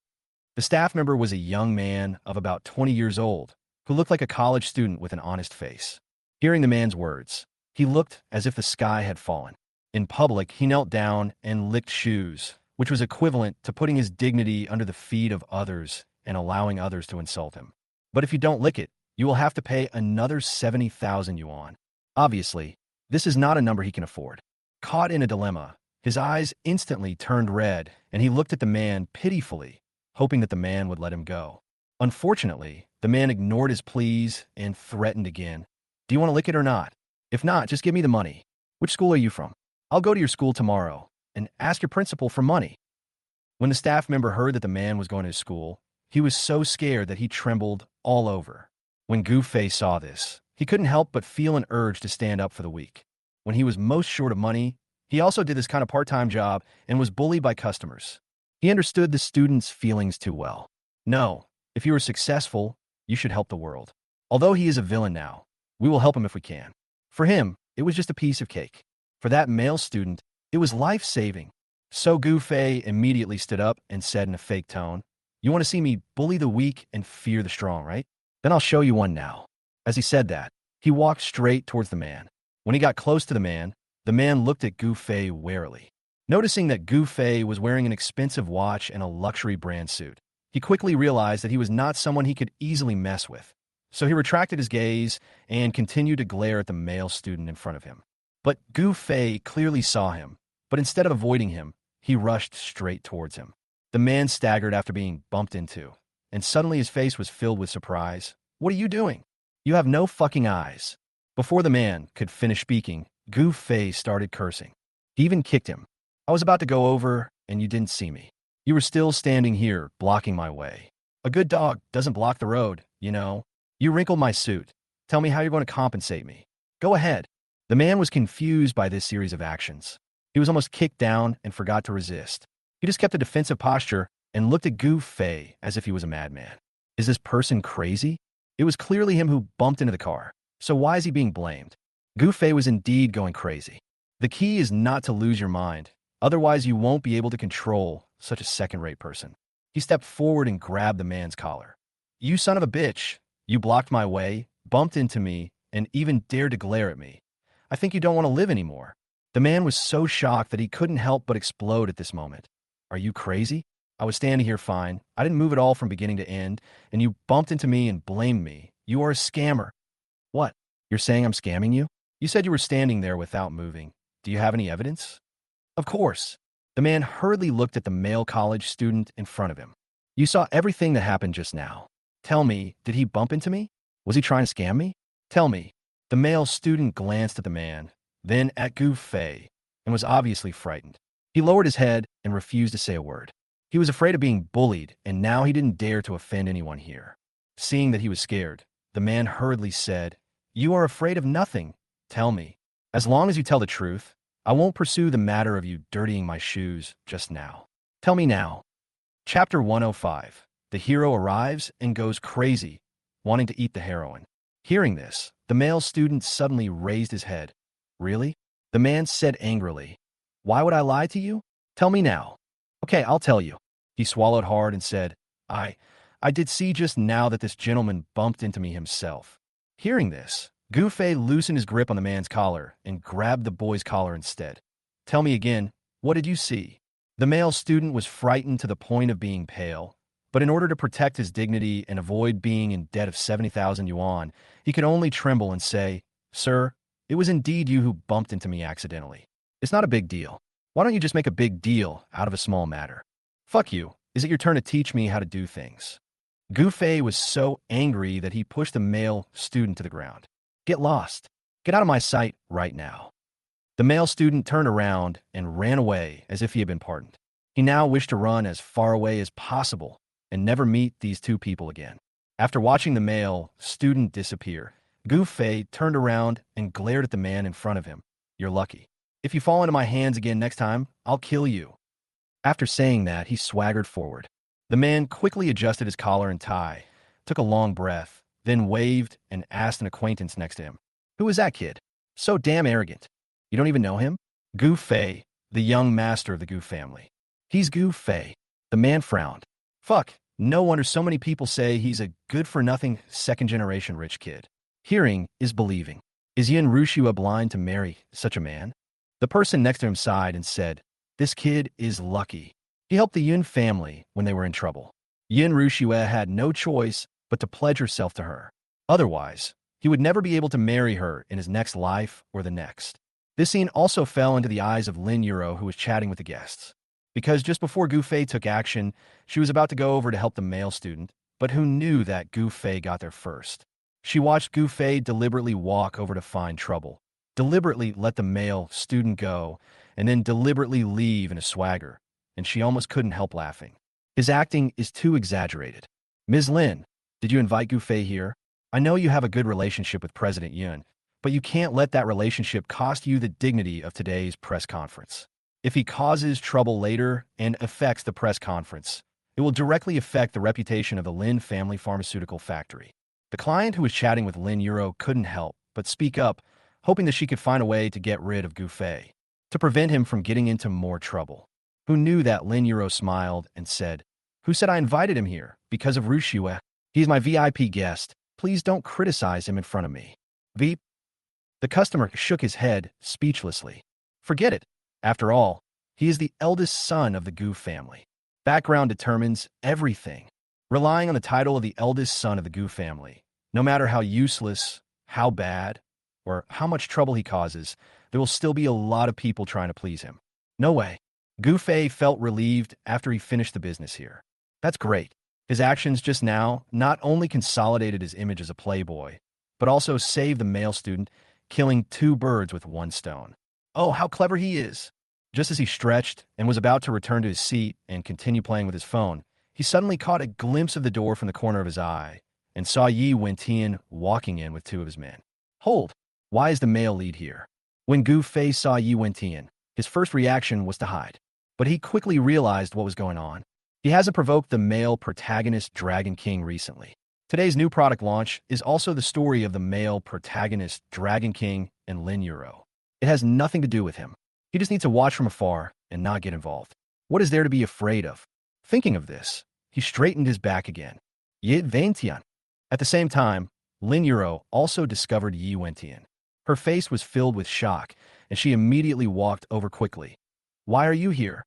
The staff member was a young man of about 20 years old who looked like a college student with an honest face. Hearing the man's words, he looked as if the sky had fallen. In public, he knelt down and licked shoes, which was equivalent to putting his dignity under the feet of others and allowing others to insult him. But if you don't lick it, you will have to pay another 70,000 yuan. Obviously, this is not a number he can afford. Caught in a dilemma, his eyes instantly turned red, and he looked at the man pitifully, hoping that the man would let him go. Unfortunately, the man ignored his pleas and threatened again. "Do you want to lick it or not? If not, just give me the money. Which school are you from? I'll go to your school tomorrow and ask your principal for money." When the staff member heard that the man was going to his school, he was so scared that he trembled all over. When Gu Fei saw this, he couldn't help but feel an urge to stand up for the weak. When he was most short of money, he also did this kind of part-time job and was bullied by customers. He understood the students' feelings too well. No, if you are successful, you should help the world. Although he is a villain now, we will help him if we can. For him, it was just a piece of cake. For that male student, it was life-saving. So Gu Fei immediately stood up and said in a fake tone, "You want to see me bully the weak and fear the strong, right? Then I'll show you one now." As he said that, he walked straight towards the man. When he got close to the man looked at Gu Fei warily. Noticing that Gu Fei was wearing an expensive watch and a luxury brand suit, he quickly realized that he was not someone he could easily mess with. So he retracted his gaze and continued to glare at the male student in front of him. But Gu Fei clearly saw him, but instead of avoiding him, he rushed straight towards him. The man staggered after being bumped into, and suddenly his face was filled with surprise. "What are you doing? You have no fucking eyes." Before the man could finish speaking, Gu Fei started cursing. He even kicked him. "I was about to go over, and you didn't see me. You were still standing here, blocking my way. A good dog doesn't block the road, you know. You wrinkled my suit. Tell me how you're going to compensate me. Go ahead." The man was confused by this series of actions. He was almost kicked down and forgot to resist. He just kept a defensive posture and looked at Gu Fei as if he was a madman. Is this person crazy? It was clearly him who bumped into the car, so why is he being blamed? Gu Fei was indeed going crazy. The key is not to lose your mind, otherwise you won't be able to control such a second-rate person. He stepped forward and grabbed the man's collar. "You son of a bitch! You blocked my way, bumped into me, and even dared to glare at me. I think you don't want to live anymore." The man was so shocked that he couldn't help but explode at this moment. "Are you crazy? I was standing here fine. I didn't move at all from beginning to end, and you bumped into me and blamed me. You are a scammer." "What? You're saying I'm scamming you? You said you were standing there without moving. Do you have any evidence?" Of course. The man hurriedly looked at the male college student in front of him. You saw everything that happened just now. Tell me, did he bump into me? Was he trying to scam me? Tell me. The male student glanced at the man, then at Gu Fei, and was obviously frightened. He lowered his head and refused to say a word. He was afraid of being bullied, and now he didn't dare to offend anyone here. Seeing that he was scared, the man hurriedly said, You are afraid of nothing. Tell me. As long as you tell the truth, I won't pursue the matter of you dirtying my shoes just now. Tell me now. Chapter 105. The hero arrives and goes crazy, wanting to eat the heroine. Hearing this, the male student suddenly raised his head. Really? The man said angrily. Why would I lie to you? Tell me now. Okay, I'll tell you. He swallowed hard and said, I did see just now that this gentleman bumped into me himself. Hearing this, Gu Fei loosened his grip on the man's collar and grabbed the boy's collar instead. Tell me again, what did you see? The male student was frightened to the point of being pale, but in order to protect his dignity and avoid being in debt of 70,000 yuan, he could only tremble and say, Sir, it was indeed you who bumped into me accidentally. It's not a big deal. Why don't you just make a big deal out of a small matter? Fuck you. Is it your turn to teach me how to do things? Gu Fei was so angry that he pushed the male student to the ground. Get lost. Get out of my sight right now. The male student turned around and ran away as if he had been pardoned. He now wished to run as far away as possible and never meet these two people again. After watching the male student disappear, Gu Fei turned around and glared at the man in front of him. You're lucky. If you fall into my hands again next time, I'll kill you. After saying that, he swaggered forward. The man quickly adjusted his collar and tie, took a long breath, then waved and asked an acquaintance next to him. Who is that kid? So damn arrogant. You don't even know him? Gu Fei, the young master of the Gu family. He's Gu Fei. The man frowned. Fuck, no wonder so many people say he's a good-for-nothing second-generation rich kid. Hearing is believing. Is Yin Rushua blind to marry such a man? The person next to him sighed and said, This kid is lucky. He helped the Yun family when they were in trouble. Yin Rushua had no choice but to pledge herself to her. Otherwise, he would never be able to marry her in his next life or the next. This scene also fell into the eyes of Lin Yuro, who was chatting with the guests. Because just before Gu Fei took action, she was about to go over to help the male student, but who knew that Gu Fei got there first? She watched Gu Fei deliberately walk over to find trouble, deliberately let the male student go, and then deliberately leave in a swagger, and she almost couldn't help laughing. His acting is too exaggerated. Ms. Lin, did you invite Gu Fei here? I know you have a good relationship with President Yun, but you can't let that relationship cost you the dignity of today's press conference. If he causes trouble later and affects the press conference, it will directly affect the reputation of the Lin family pharmaceutical factory. The client who was chatting with Lin Yuro couldn't help but speak up, hoping that she could find a way to get rid of Gu Fei, to prevent him from getting into more trouble. Who knew that Lin Yuro smiled and said, Who said I invited him here? Because of Rushua. He's my VIP guest. Please don't criticize him in front of me. Veep. The customer shook his head speechlessly. Forget it. After all, he is the eldest son of the Gu family. Background determines everything. Relying on the title of the eldest son of the Gu family, no matter how useless, how bad, or how much trouble he causes, there will still be a lot of people trying to please him. No way. Gu Fei felt relieved after he finished the business here. That's great. His actions just now not only consolidated his image as a playboy, but also saved the male student, killing two birds with one stone. Oh, how clever he is! Just as he stretched and was about to return to his seat and continue playing with his phone, he suddenly caught a glimpse of the door from the corner of his eye and saw Yi Wentian walking in with two of his men. Hold! Why is the male lead here? When Gu Fei saw Yi Wentian, his first reaction was to hide. But he quickly realized what was going on. He hasn't provoked the male protagonist Dragon King recently. Today's new product launch is also the story of the male protagonist Dragon King and Lin Yuro. It has nothing to do with him. He just needs to watch from afar and not get involved. What is there to be afraid of? Thinking of this, he straightened his back again. Yi Wentian. At the same time, Lin Yuro also discovered Yi Wentian. Her face was filled with shock, and she immediately walked over quickly. Why are you here?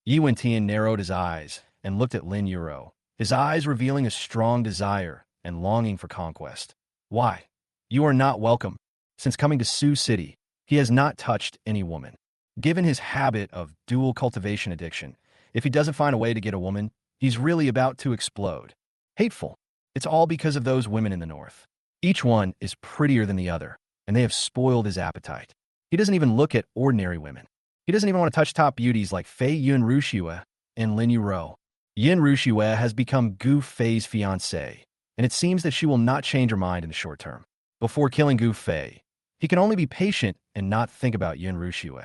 Yi Wentian narrowed his eyes and looked at Lin Yuro, his eyes revealing a strong desire and longing for conquest. Why? You are not welcome. Since coming to Sioux City, he has not touched any woman. Given his habit of dual cultivation addiction, if he doesn't find a way to get a woman, he's really about to explode. Hateful. It's all because of those women in the north. Each one is prettier than the other, and they have spoiled his appetite. He doesn't even look at ordinary women. He doesn't even want to touch top beauties like Fei Yun Rushue and Lin Yuro. Yin Rushue has become Gu Fei's fiancée, and it seems that she will not change her mind in the short term. Before killing Gu Fei, he can only be patient and not think about Yin Rushue.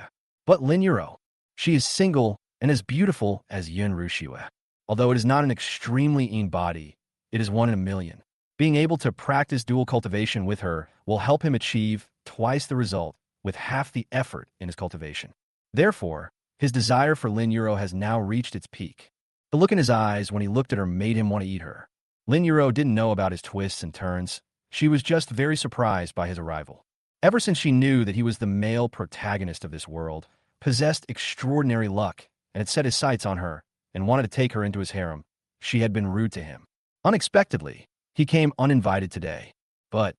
But Lin Yuro, she is single and as beautiful as Yin Rushue. Although it is not an extremely lean body, it is one in a million. Being able to practice dual cultivation with her will help him achieve twice the result with half the effort in his cultivation. Therefore, his desire for Lin Yuro has now reached its peak. The look in his eyes when he looked at her made him want to eat her. Lin Yuro didn't know about his twists and turns. She was just very surprised by his arrival. Ever since she knew that he was the male protagonist of this world, possessed extraordinary luck, and had set his sights on her, and wanted to take her into his harem, she had been rude to him. Unexpectedly, he came uninvited today. But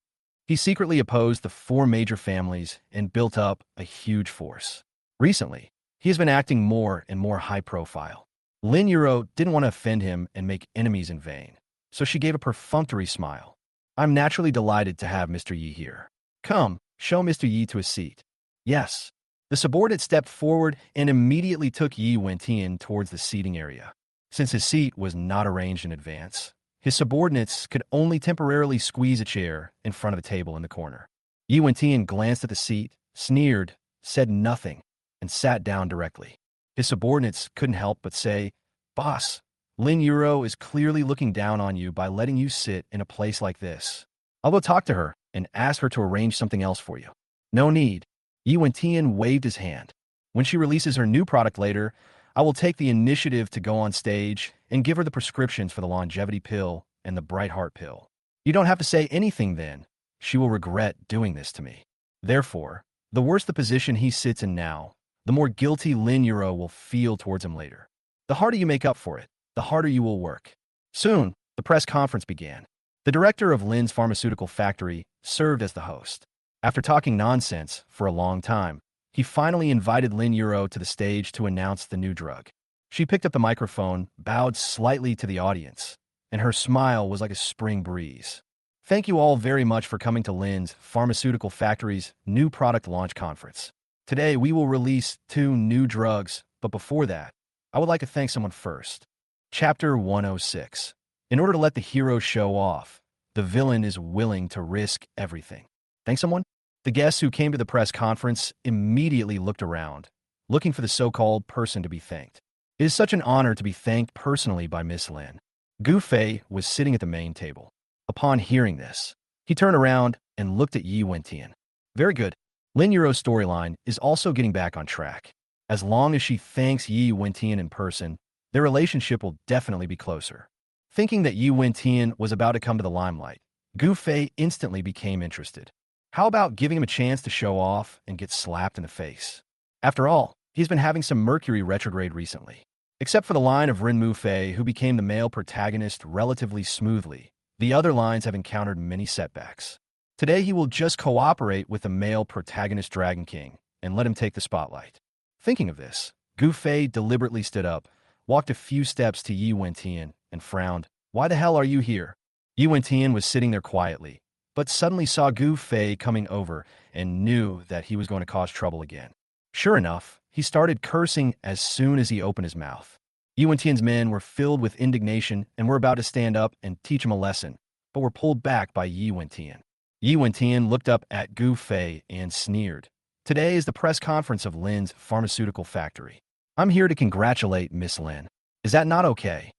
he secretly opposed the 4 major families and built up a huge force. Recently, he has been acting more and more high profile. Lin Yuro didn't want to offend him and make enemies in vain, so she gave a perfunctory smile. I'm naturally delighted to have Mr. Yi here. Come, show Mr. Yi to a seat. Yes. The subordinate stepped forward and immediately took Yi Wentian towards the seating area. Since his seat was not arranged in advance, his subordinates could only temporarily squeeze a chair in front of the table in the corner. Yi Wentian glanced at the seat, sneered, said nothing, and sat down directly. His subordinates couldn't help but say, Boss, Lin Yuro is clearly looking down on you by letting you sit in a place like this. I'll go talk to her and ask her to arrange something else for you. No need. Yi Wentian waved his hand. When she releases her new product later, I will take the initiative to go on stage and give her the prescriptions for the longevity pill and the bright heart pill. You don't have to say anything then. She will regret doing this to me. Therefore, the worse the position he sits in now, the more guilty Lin Yuro will feel towards him later. The harder you make up for it, the harder you will work. Soon, the press conference began. The director of Lin's pharmaceutical factory served as the host. After talking nonsense for a long time, he finally invited Lin Yuro to the stage to announce the new drug. She picked up the microphone, bowed slightly to the audience, and her smile was like a spring breeze. Thank you all very much for coming to Lin's pharmaceutical factory's new product launch conference. Today, we will release 2 new drugs, but before that, I would like to thank someone first. Chapter 106. In order to let the hero show off, the villain is willing to risk everything. Thank someone? The guests who came to the press conference immediately looked around, looking for the so-called person to be thanked. It is such an honor to be thanked personally by Miss Lin. Gu Fei was sitting at the main table. Upon hearing this, he turned around and looked at Yi Wentian. Very good. Lin Yuro's storyline is also getting back on track. As long as she thanks Yi Wentian in person, their relationship will definitely be closer. Thinking that Yi Wentian was about to come to the limelight, Gu Fei instantly became interested. How about giving him a chance to show off and get slapped in the face? After all, he's been having some Mercury retrograde recently. Except for the line of Ren Mu Fei, who became the male protagonist relatively smoothly, the other lines have encountered many setbacks. Today he will just cooperate with the male protagonist Dragon King and let him take the spotlight. Thinking of this, Gu Fei deliberately stood up, walked a few steps to Yi Wentian, and frowned. Why the hell are you here? Yi Wentian was sitting there quietly, but suddenly saw Gu Fei coming over and knew that he was going to cause trouble again. Sure enough, he started cursing as soon as he opened his mouth. Yi Wentian's men were filled with indignation and were about to stand up and teach him a lesson, but were pulled back by Yi Wentian. Yi Wentian looked up at Gu Fei and sneered. Today is the press conference of Lin's pharmaceutical factory. I'm here to congratulate Miss Lin. Is that not okay?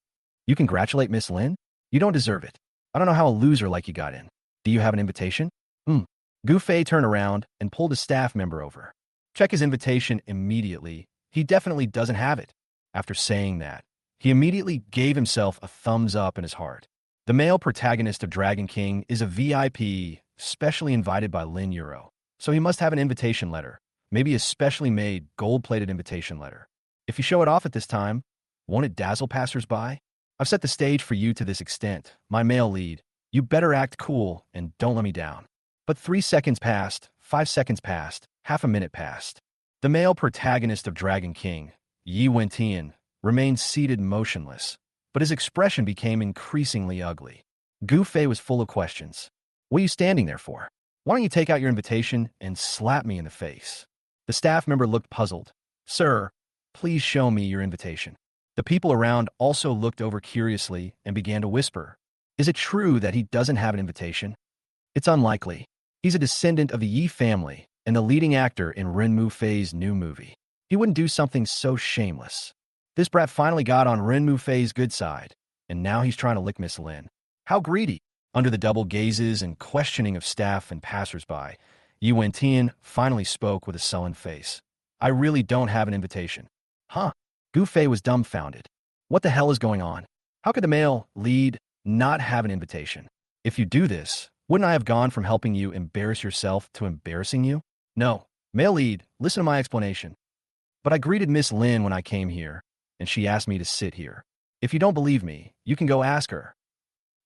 You congratulate Miss Lin? You don't deserve it. I don't know how a loser like you got in. Do you have an invitation? Gu Fei turned around and pulled a staff member over. Check his invitation immediately. He definitely doesn't have it. After saying that, he immediately gave himself a thumbs up in his heart. The male protagonist of Dragon King is a VIP, specially invited by Lin Yuro, so he must have an invitation letter, maybe a specially made gold-plated invitation letter. If you show it off at this time, won't it dazzle passers-by? I've set the stage for you to this extent, my male lead. You better act cool and don't let me down. But 3 seconds passed, 5 seconds passed, half a minute passed. The male protagonist of Dragon King, Yi Wentian, remained seated motionless, but his expression became increasingly ugly. Gu Fei was full of questions. What are you standing there for? Why don't you take out your invitation and slap me in the face? The staff member looked puzzled. Sir, please show me your invitation. The people around also looked over curiously and began to whisper. Is it true that he doesn't have an invitation? It's unlikely. He's a descendant of the Yi family and the leading actor in Renmu Fei's new movie. He wouldn't do something so shameless. This brat finally got on Renmu Fei's good side, and now he's trying to lick Miss Lin. How greedy! Under the double gazes and questioning of staff and passersby, Yi Wentian finally spoke with a sullen face. I really don't have an invitation. Huh? Gu Fei was dumbfounded. What the hell is going on? How could the male lead not have an invitation? If you do this, wouldn't I have gone from helping you embarrass yourself to embarrassing you? No. Male lead, listen to my explanation. But I greeted Miss Lin when I came here, and she asked me to sit here. If you don't believe me, you can go ask her.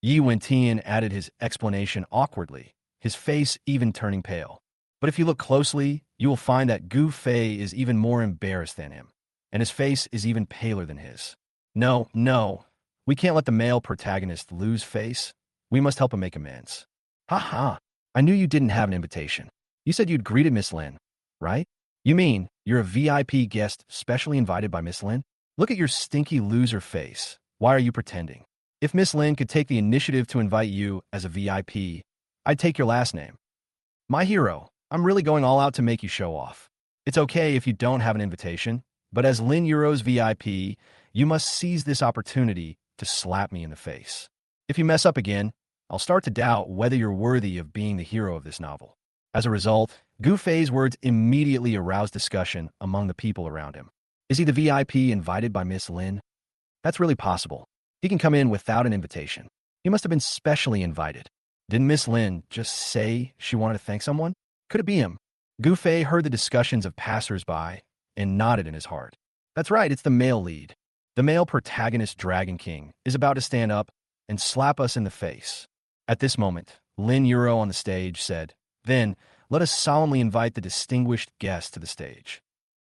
Yi Wentian added his explanation awkwardly, his face even turning pale. But if you look closely, you will find that Gu Fei is even more embarrassed than him, and his face is even paler than his. No, we can't let the male protagonist lose face. We must help him make amends. Ha ha, I knew you didn't have an invitation. You said you'd greeted Miss Lin, right? You mean you're a VIP guest specially invited by Miss Lin? Look at your stinky loser face. Why are you pretending? If Miss Lin could take the initiative to invite you as a VIP, I'd take your last name. My hero, I'm really going all out to make you show off. It's okay if you don't have an invitation, but as Lin Euro's VIP, you must seize this opportunity to slap me in the face. If you mess up again, I'll start to doubt whether you're worthy of being the hero of this novel. As a result, Gu Fei's words immediately aroused discussion among the people around him. Is he the VIP invited by Miss Lin? That's really possible. He can come in without an invitation. He must have been specially invited. Didn't Miss Lin just say she wanted to thank someone? Could it be him? Gu Fei heard the discussions of passers-by and nodded in his heart. That's right, it's the male lead. The male protagonist Dragon King is about to stand up and slap us in the face. At this moment, Lin Euro on the stage said, Then, let us solemnly invite the distinguished guest to the stage.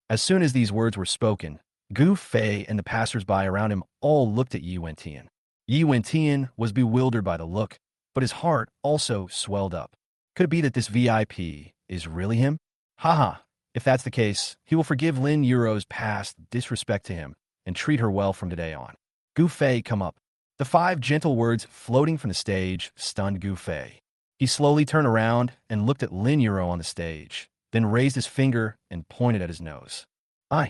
As soon as these words were spoken, Gu Fei and the passers-by around him all looked at Yi Wentian. Yi Wentian was bewildered by the look, but his heart also swelled up. Could it be that this VIP is really him? Haha, if that's the case, he will forgive Lin Euro's past disrespect to him and treat her well from today on. Gu Fei, come up. The 5 gentle words floating from the stage stunned Gu Fei. He slowly turned around and looked at Lin Euro on the stage, then raised his finger and pointed at his nose. I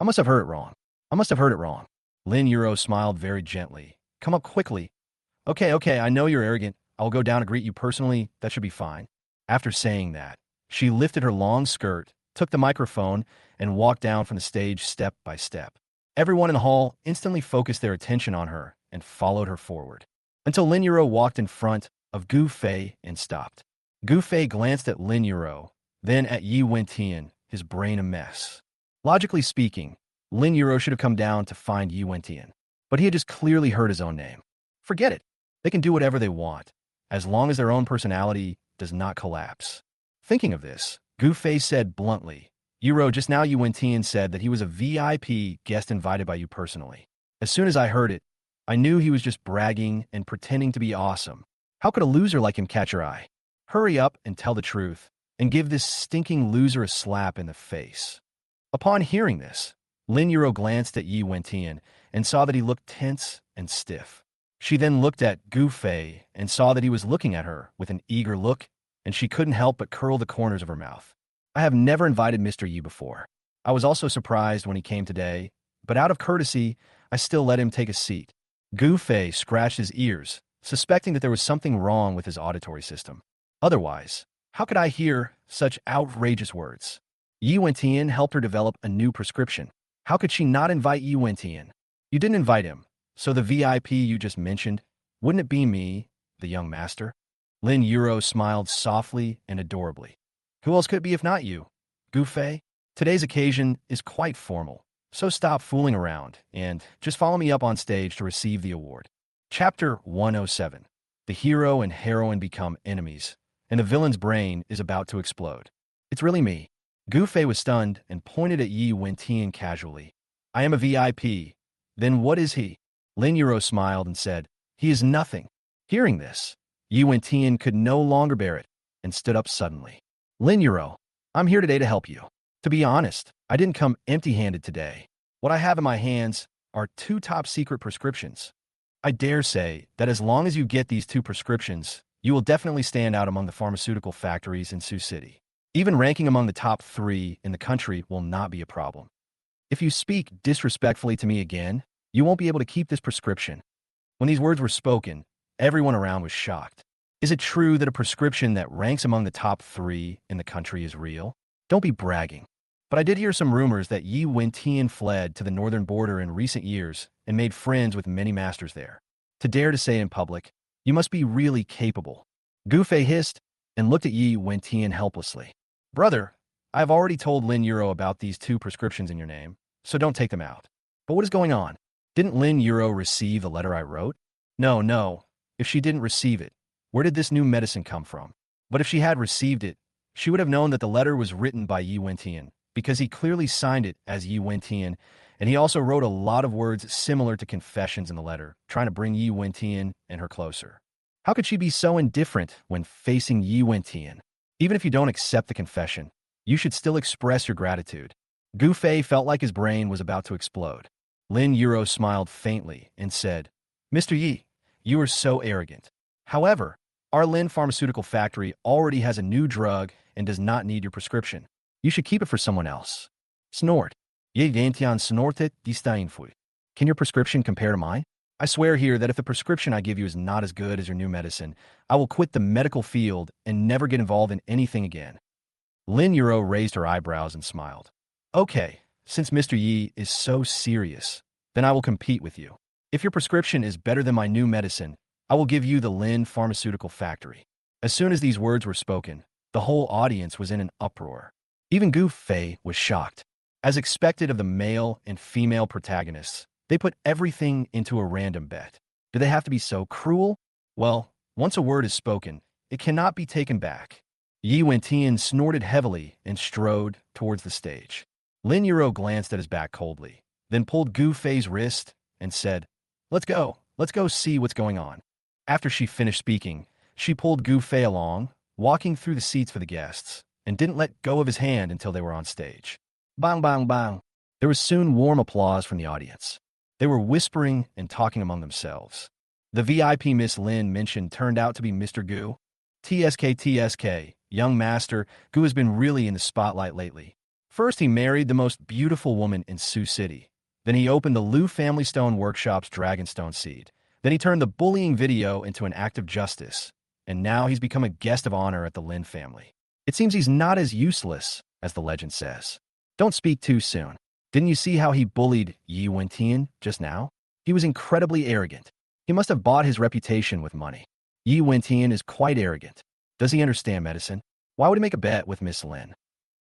must have heard it wrong. Lin Euro smiled very gently. Come up quickly. Okay, I know you're arrogant. I'll go down to greet you personally. That should be fine. After saying that, she lifted her long skirt, took the microphone, and walked down from the stage step by step. Everyone in the hall instantly focused their attention on her and followed her forward, until Lin Euro walked in front of Gu Fei and stopped. Gu Fei glanced at Lin Euro, then at Yi Wentian, his brain a mess. Logically speaking, Lin Euro should have come down to find Yi Wentian, but he had just clearly heard his own name. Forget it. They can do whatever they want, as long as their own personality does not collapse. Thinking of this, Gu Fei said bluntly, Euro, just now Yi Wentian said that he was a VIP guest invited by you personally. As soon as I heard it, I knew he was just bragging and pretending to be awesome. How could a loser like him catch your eye? Hurry up and tell the truth, and give this stinking loser a slap in the face. Upon hearing this, Lin Euro glanced at Yi Wentian and saw that he looked tense and stiff. She then looked at Gu Fei and saw that he was looking at her with an eager look, and she couldn't help but curl the corners of her mouth. I have never invited Mr. Yi before. I was also surprised when he came today, but out of courtesy, I still let him take a seat. Gu Fei scratched his ears, suspecting that there was something wrong with his auditory system. Otherwise, how could I hear such outrageous words? Yi Wentian helped her develop a new prescription. How could she not invite Yi Wentian? You didn't invite him, so the VIP you just mentioned, wouldn't it be me, the young master? Lin Euro smiled softly and adorably. Who else could it be if not you? Gu Fei? Today's occasion is quite formal, so stop fooling around and just follow me up on stage to receive the award. Chapter 107. The hero and heroine become enemies, and the villain's brain is about to explode. It's really me. Gu Fei was stunned and pointed at Yi Wentian casually. I am a VIP. Then what is he? Lin Yuro smiled and said, he is nothing. Hearing this, Yi Wentian could no longer bear it and stood up suddenly. Lin Yuro, I'm here today to help you. To be honest, I didn't come empty-handed today. What I have in my hands are 2 top-secret prescriptions. I dare say that as long as you get these 2 prescriptions, you will definitely stand out among the pharmaceutical factories in Sioux City. Even ranking among the top 3 in the country will not be a problem. If you speak disrespectfully to me again, you won't be able to keep this prescription. When these words were spoken, everyone around was shocked. Is it true that a prescription that ranks among the top 3 in the country is real? Don't be bragging. But I did hear some rumors that Yi Wentian fled to the northern border in recent years and made friends with many masters there. To dare to say in public, you must be really capable. Gu Fei hissed and looked at Yi Wentian helplessly. Brother, I have already told Lin Yuro about these 2 prescriptions in your name, so don't take them out. But what is going on? Didn't Lin Yuro receive the letter I wrote? No. If she didn't receive it, where did this new medicine come from? But if she had received it, she would have known that the letter was written by Yi Wentian, because he clearly signed it as Yi Wentian, and he also wrote a lot of words similar to confessions in the letter, trying to bring Yi Wentian and her closer. How could she be so indifferent when facing Yi Wentian? Even if you don't accept the confession, you should still express your gratitude. Gu Fei felt like his brain was about to explode. Lin Yuro smiled faintly and said, Mr. Yi, you are so arrogant. However, our Lin Pharmaceutical Factory already has a new drug and does not need your prescription. You should keep it for someone else. Snort. Ye Yantian snortet distainfui. Can your prescription compare to mine? I swear here that if the prescription I give you is not as good as your new medicine, I will quit the medical field and never get involved in anything again. Lin Yuro raised her eyebrows and smiled. Okay, since Mr. Yi is so serious, then I will compete with you. If your prescription is better than my new medicine, I will give you the Lin Pharmaceutical Factory. As soon as these words were spoken, the whole audience was in an uproar. Even Gu Fei was shocked. As expected of the male and female protagonists, they put everything into a random bet. Do they have to be so cruel? Well, once a word is spoken, it cannot be taken back. Yi Wentian snorted heavily and strode towards the stage. Lin Yuro glanced at his back coldly, then pulled Gu Fei's wrist and said, Let's go see what's going on. After she finished speaking, she pulled Gu Fei along, walking through the seats for the guests, and didn't let go of his hand until they were on stage. Bang, bang, bang. There was soon warm applause from the audience. They were whispering and talking among themselves. The VIP Miss Lin mentioned turned out to be Mr. Gu. TSK, young master, Gu has been really in the spotlight lately. First, he married the most beautiful woman in Sioux City. Then he opened the Liu Family Stone Workshop's Dragonstone Seed. Then he turned the bullying video into an act of justice. And now he's become a guest of honor at the Lin family. It seems he's not as useless as the legend says. Don't speak too soon. Didn't you see how he bullied Yi Wentian just now? He was incredibly arrogant. He must have bought his reputation with money. Yi Wentian is quite arrogant. Does he understand medicine? Why would he make a bet with Miss Lin?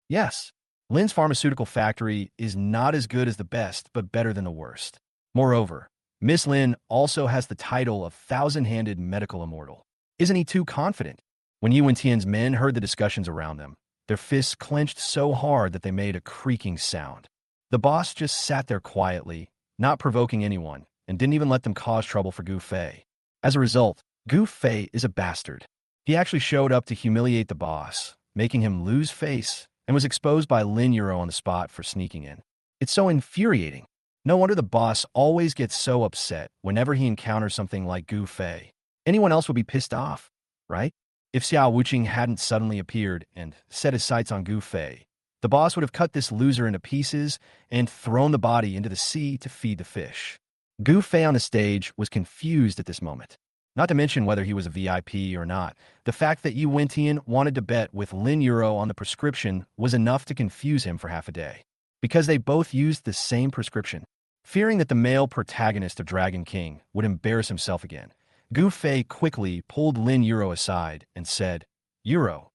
Yes, Lin's Pharmaceutical Factory is not as good as the best, but better than the worst. Moreover, Miss Lin also has the title of Thousand-Handed Medical Immortal. Isn't he too confident? When Yi Wentian's men heard the discussions around them, their fists clenched so hard that they made a creaking sound. The boss just sat there quietly, not provoking anyone, and didn't even let them cause trouble for Gu Fei. As a result, Gu Fei is a bastard. He actually showed up to humiliate the boss, making him lose face, and was exposed by Lin Yuro on the spot for sneaking in. It's so infuriating. No wonder the boss always gets so upset whenever he encounters something like Gu Fei. Anyone else would be pissed off, right? If Xiao Wuqing hadn't suddenly appeared and set his sights on Gu Fei, the boss would have cut this loser into pieces and thrown the body into the sea to feed the fish. Gu Fei on the stage was confused at this moment. Not to mention whether he was a VIP or not, the fact that Yi Wentian wanted to bet with Lin Yuro on the prescription was enough to confuse him for half a day. Because they both used the same prescription. Fearing that the male protagonist of Dragon King would embarrass himself again, Gu Fei quickly pulled Lin Yuro aside and said, Yuro,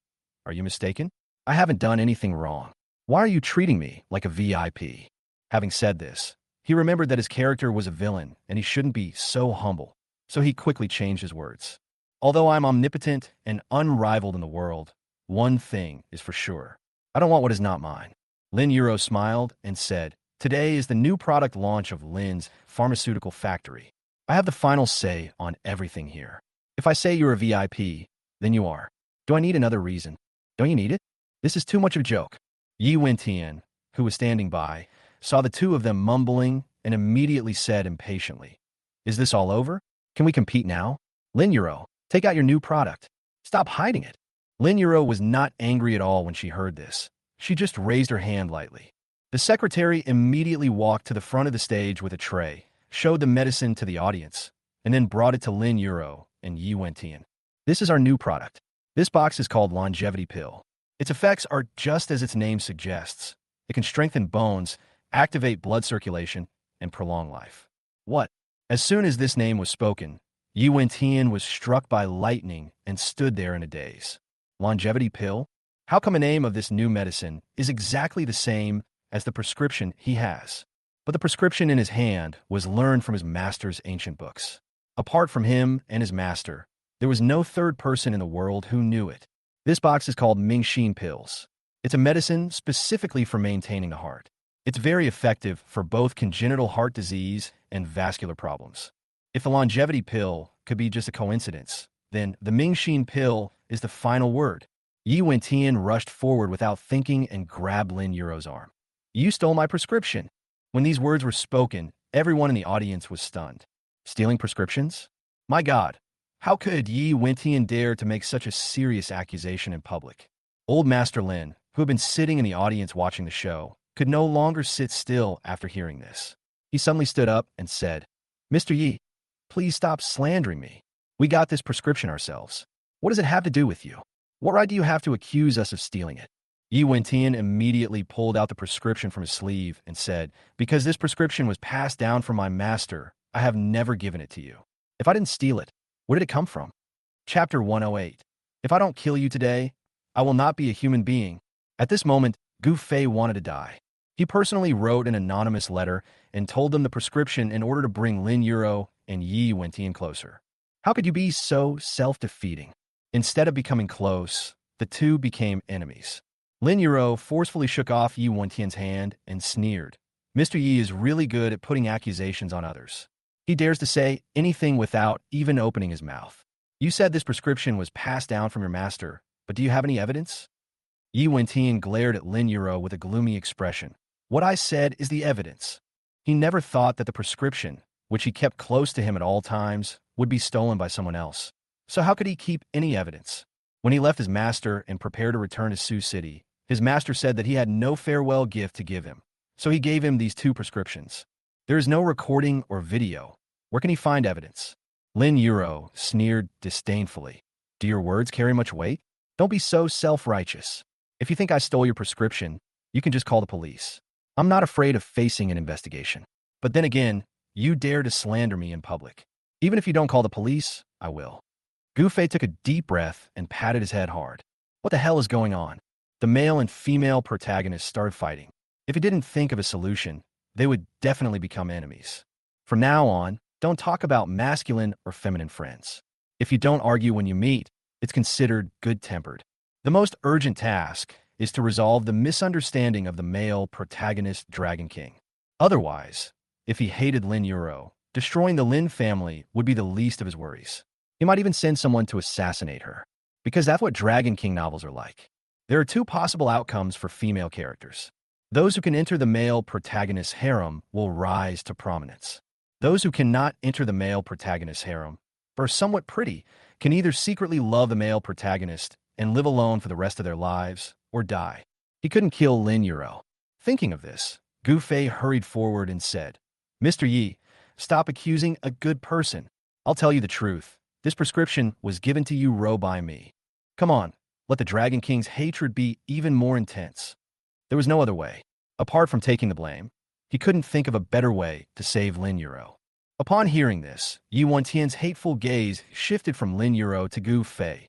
are you mistaken? I haven't done anything wrong. Why are you treating me like a VIP? Having said this, he remembered that his character was a villain and he shouldn't be so humble, so he quickly changed his words. Although I'm omnipotent and unrivaled in the world, one thing is for sure. I don't want what is not mine. Lin Yuro smiled and said, "Today is the new product launch of Lin's pharmaceutical factory. I have the final say on everything here. If I say you're a VIP, then you are. Do I need another reason? Don't you need it? This is too much of a joke." Yi Wentian, who was standing by, saw the two of them mumbling and immediately said impatiently, "Is this all over? Can we compete now? Lin Yuro, take out your new product. Stop hiding it." Lin Yuro was not angry at all when she heard this. She just raised her hand lightly. The secretary immediately walked to the front of the stage with a tray, showed the medicine to the audience, and then brought it to Lin Yuro and Yi Wentian. "This is our new product. This box is called Longevity Pill. Its effects are just as its name suggests. It can strengthen bones, activate blood circulation, and prolong life." What? As soon as this name was spoken, Yi Wentian was struck by lightning and stood there in a daze. Longevity Pill? How come a name of this new medicine is exactly the same as the prescription he has? But the prescription in his hand was learned from his master's ancient books. Apart from him and his master, there was no third person in the world who knew it. This box is called Mingxin Pills. It's a medicine specifically for maintaining the heart. It's very effective for both congenital heart disease and vascular problems. If the longevity pill could be just a coincidence, then the Mingxin Pill is the final word. Yi Wentian rushed forward without thinking and grabbed Lin Yuro's arm. "You stole my prescription." When these words were spoken, everyone in the audience was stunned. Stealing prescriptions? My God, how could Yi Wentian dare to make such a serious accusation in public? Old Master Lin, who had been sitting in the audience watching the show, could no longer sit still after hearing this. He suddenly stood up and said, "Mr. Yi, please stop slandering me. We got this prescription ourselves. What does it have to do with you? What right do you have to accuse us of stealing it?" Yi Wentian immediately pulled out the prescription from his sleeve and said, "Because this prescription was passed down from my master, I have never given it to you. If I didn't steal it, where did it come from?" Chapter 108. If I don't kill you today, I will not be a human being. At this moment, Gu Fei wanted to die. He personally wrote an anonymous letter and told them the prescription in order to bring Lin Yuro and Yi Wentian closer. How could you be so self-defeating? Instead of becoming close, the two became enemies. Lin Yuro forcefully shook off Yi Wentian's hand and sneered. "Mr. Yi is really good at putting accusations on others. He dares to say anything without even opening his mouth. You said this prescription was passed down from your master, but do you have any evidence?" Yi Wentian glared at Lin Yuro with a gloomy expression. "What I said is the evidence." He never thought that the prescription, which he kept close to him at all times, would be stolen by someone else. So how could he keep any evidence? When he left his master and prepared to return to Sioux City, his master said that he had no farewell gift to give him. So he gave him these two prescriptions. There is no recording or video. Where can he find evidence? Lin Yuro sneered disdainfully. "Do your words carry much weight? Don't be so self-righteous. If you think I stole your prescription, you can just call the police. I'm not afraid of facing an investigation. But then again, you dare to slander me in public. Even if you don't call the police, I will." Gu Fei took a deep breath and patted his head hard. What the hell is going on? The male and female protagonists started fighting. If he didn't think of a solution, they would definitely become enemies. From now on, don't talk about masculine or feminine friends. If you don't argue when you meet, it's considered good-tempered. The most urgent task is to resolve the misunderstanding of the male protagonist Dragon King. Otherwise, if he hated Lin Yuro, destroying the Lin family would be the least of his worries. He might even send someone to assassinate her, because that's what Dragon King novels are like. There are two possible outcomes for female characters. Those who can enter the male protagonist's harem will rise to prominence. Those who cannot enter the male protagonist's harem, but are somewhat pretty, can either secretly love the male protagonist and live alone for the rest of their lives, or die. He couldn't kill Lin Yuro. Thinking of this, Gu Fei hurried forward and said, "Mr. Yi, stop accusing a good person. I'll tell you the truth. This prescription was given to you by me. Come on, let the Dragon King's hatred be even more intense." There was no other way. Apart from taking the blame, he couldn't think of a better way to save Lin Yuro. Upon hearing this, Yi Wentian's hateful gaze shifted from Lin Yuro to Gu Fei.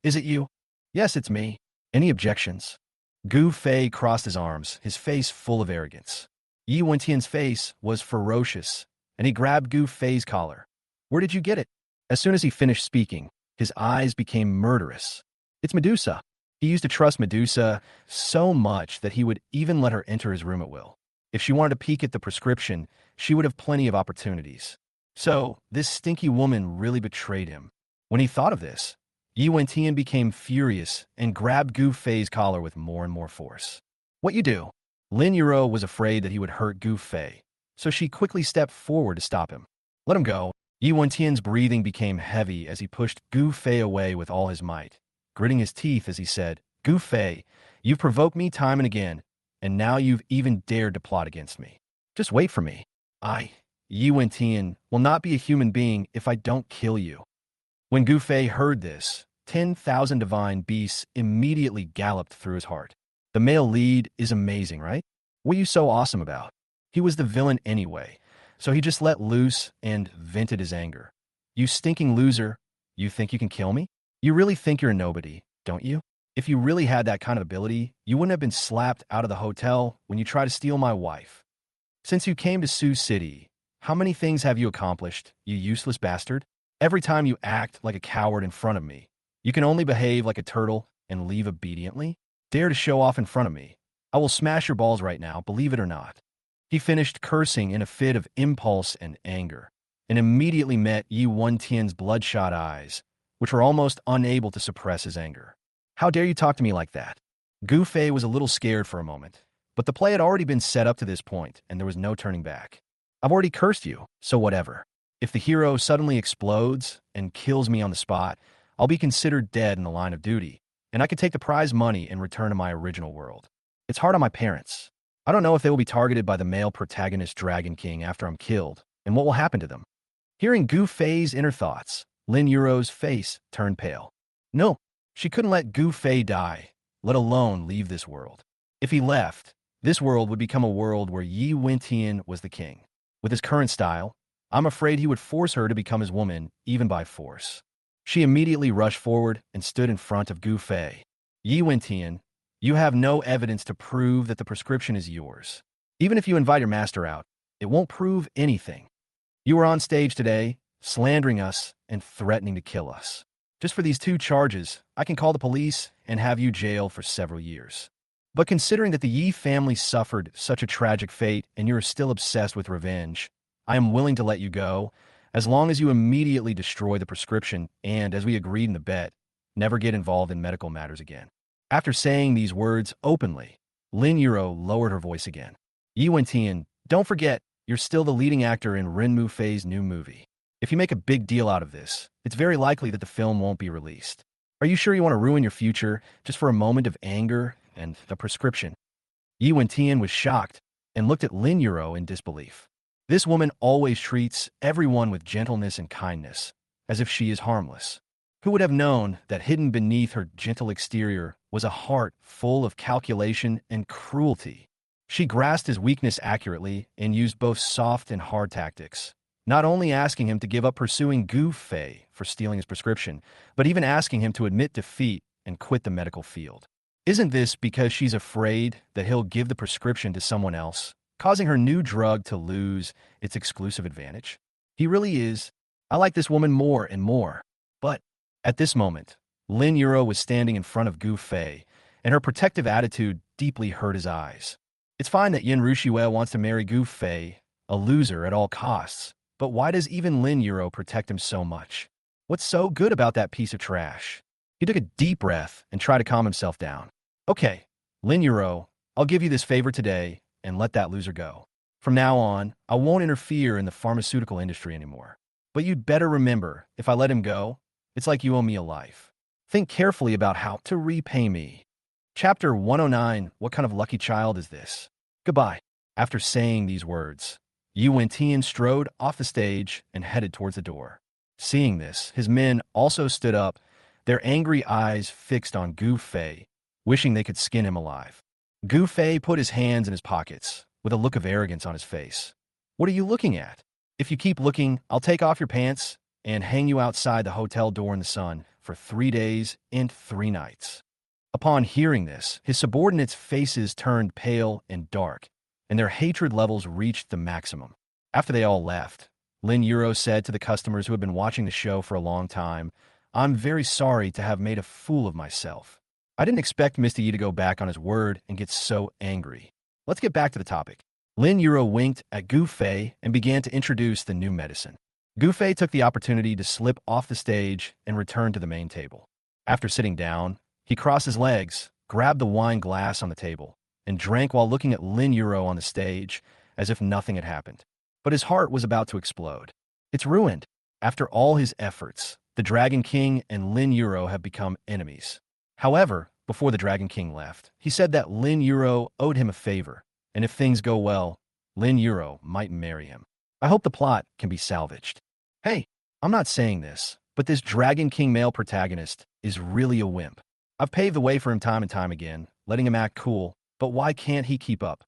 "Is it you?" "Yes, it's me. Any objections?" Gu Fei crossed his arms, his face full of arrogance. Yi Wentian's face was ferocious, and he grabbed Gu Fei's collar. "Where did you get it?" As soon as he finished speaking, his eyes became murderous. "It's Medusa." He used to trust Medusa so much that he would even let her enter his room at will. If she wanted to peek at the prescription, she would have plenty of opportunities. So, this stinky woman really betrayed him. When he thought of this, Yi Wentian became furious and grabbed Gu Fei's collar with more and more force. What you do? Lin Yuro was afraid that he would hurt Gu Fei, so she quickly stepped forward to stop him. Let him go. Yi Wentian's breathing became heavy as he pushed Gu Fei away with all his might, gritting his teeth as he said, Gu Fei, you've provoked me time and again, and now you've even dared to plot against me. Just wait for me. Yi Wentian, will not be a human being if I don't kill you. When Gu Fei heard this, 10,000 divine beasts immediately galloped through his heart. The male lead is amazing, right? What are you so awesome about? He was the villain anyway, so he just let loose and vented his anger. You stinking loser, you think you can kill me? You really think you're a nobody, don't you? If you really had that kind of ability, you wouldn't have been slapped out of the hotel when you tried to steal my wife. Since you came to Sioux City, how many things have you accomplished, you useless bastard? Every time you act like a coward in front of me, you can only behave like a turtle and leave obediently? Dare to show off in front of me. I will smash your balls right now, believe it or not. He finished cursing in a fit of impulse and anger, and immediately met Yi Wentian's bloodshot eyes, which were almost unable to suppress his anger. How dare you talk to me like that? Gu Fei was a little scared for a moment, but the play had already been set up to this point, and there was no turning back. I've already cursed you, so whatever. If the hero suddenly explodes and kills me on the spot, I'll be considered dead in the line of duty, and I could take the prize money and return to my original world. It's hard on my parents. I don't know if they will be targeted by the male protagonist Dragon King after I'm killed, and what will happen to them. Hearing Gu Fei's inner thoughts, Lin Yuro's face turned pale. No, she couldn't let Gu Fei die, let alone leave this world. If he left, this world would become a world where Yi Wentian was the king. With his current style, I'm afraid he would force her to become his woman, even by force. She immediately rushed forward and stood in front of Gu Fei. Yi Wentian, you have no evidence to prove that the prescription is yours. Even if you invite your master out, it won't prove anything. You were on stage today, slandering us and threatening to kill us. Just for these two charges, I can call the police and have you jailed for several years. But considering that the Yi family suffered such a tragic fate and you are still obsessed with revenge, I am willing to let you go, as long as you immediately destroy the prescription and, as we agreed in the bet, never get involved in medical matters again. After saying these words openly, Lin Yuro lowered her voice again. Yi Wentian, don't forget, you're still the leading actor in Ren Mu Fei's new movie. If you make a big deal out of this, it's very likely that the film won't be released. Are you sure you want to ruin your future just for a moment of anger and the prescription? Yi Wentian was shocked and looked at Lin Yuro in disbelief. This woman always treats everyone with gentleness and kindness, as if she is harmless. Who would have known that hidden beneath her gentle exterior was a heart full of calculation and cruelty? She grasped his weakness accurately and used both soft and hard tactics, not only asking him to give up pursuing Gu Fei for stealing his prescription, but even asking him to admit defeat and quit the medical field. Isn't this because she's afraid that he'll give the prescription to someone else, causing her new drug to lose its exclusive advantage? He really is. I like this woman more and more. But at this moment, Lin Yuro was standing in front of Gu Fei, and her protective attitude deeply hurt his eyes. It's fine that Yin Rushiwei wants to marry Gu Fei, a loser at all costs, but why does even Lin Yuro protect him so much? What's so good about that piece of trash? He took a deep breath and tried to calm himself down. Okay, Lin Yuro, I'll give you this favor today and let that loser go. From now on, I won't interfere in the pharmaceutical industry anymore. But you'd better remember, if I let him go, it's like you owe me a life. Think carefully about how to repay me. Chapter 109, What Kind of Lucky Child Is This? Goodbye. After saying these words, Yi Wentian strode off the stage and headed towards the door. Seeing this, his men also stood up, their angry eyes fixed on Gu Fei, wishing they could skin him alive. Gu Fei put his hands in his pockets, with a look of arrogance on his face. What are you looking at? If you keep looking, I'll take off your pants and hang you outside the hotel door in the sun for 3 days and 3 nights. Upon hearing this, his subordinates' faces turned pale and dark, and their hatred levels reached the maximum. After they all left, Lin Yuro said to the customers who had been watching the show for a long time, I'm very sorry to have made a fool of myself. I didn't expect Mr. Yi to go back on his word and get so angry. Let's get back to the topic. Lin Yuro winked at Gu Fei and began to introduce the new medicine. Gu Fei took the opportunity to slip off the stage and return to the main table. After sitting down, he crossed his legs, grabbed the wine glass on the table, and drank while looking at Lin Yuro on the stage as if nothing had happened. But his heart was about to explode. It's ruined. After all his efforts, the Dragon King and Lin Yuro have become enemies. However, before the Dragon King left, he said that Lin Yuro owed him a favor, and if things go well, Lin Yuro might marry him. I hope the plot can be salvaged. Hey, I'm not saying this, but this Dragon King male protagonist is really a wimp. I've paved the way for him time and time again, letting him act cool, but why can't he keep up?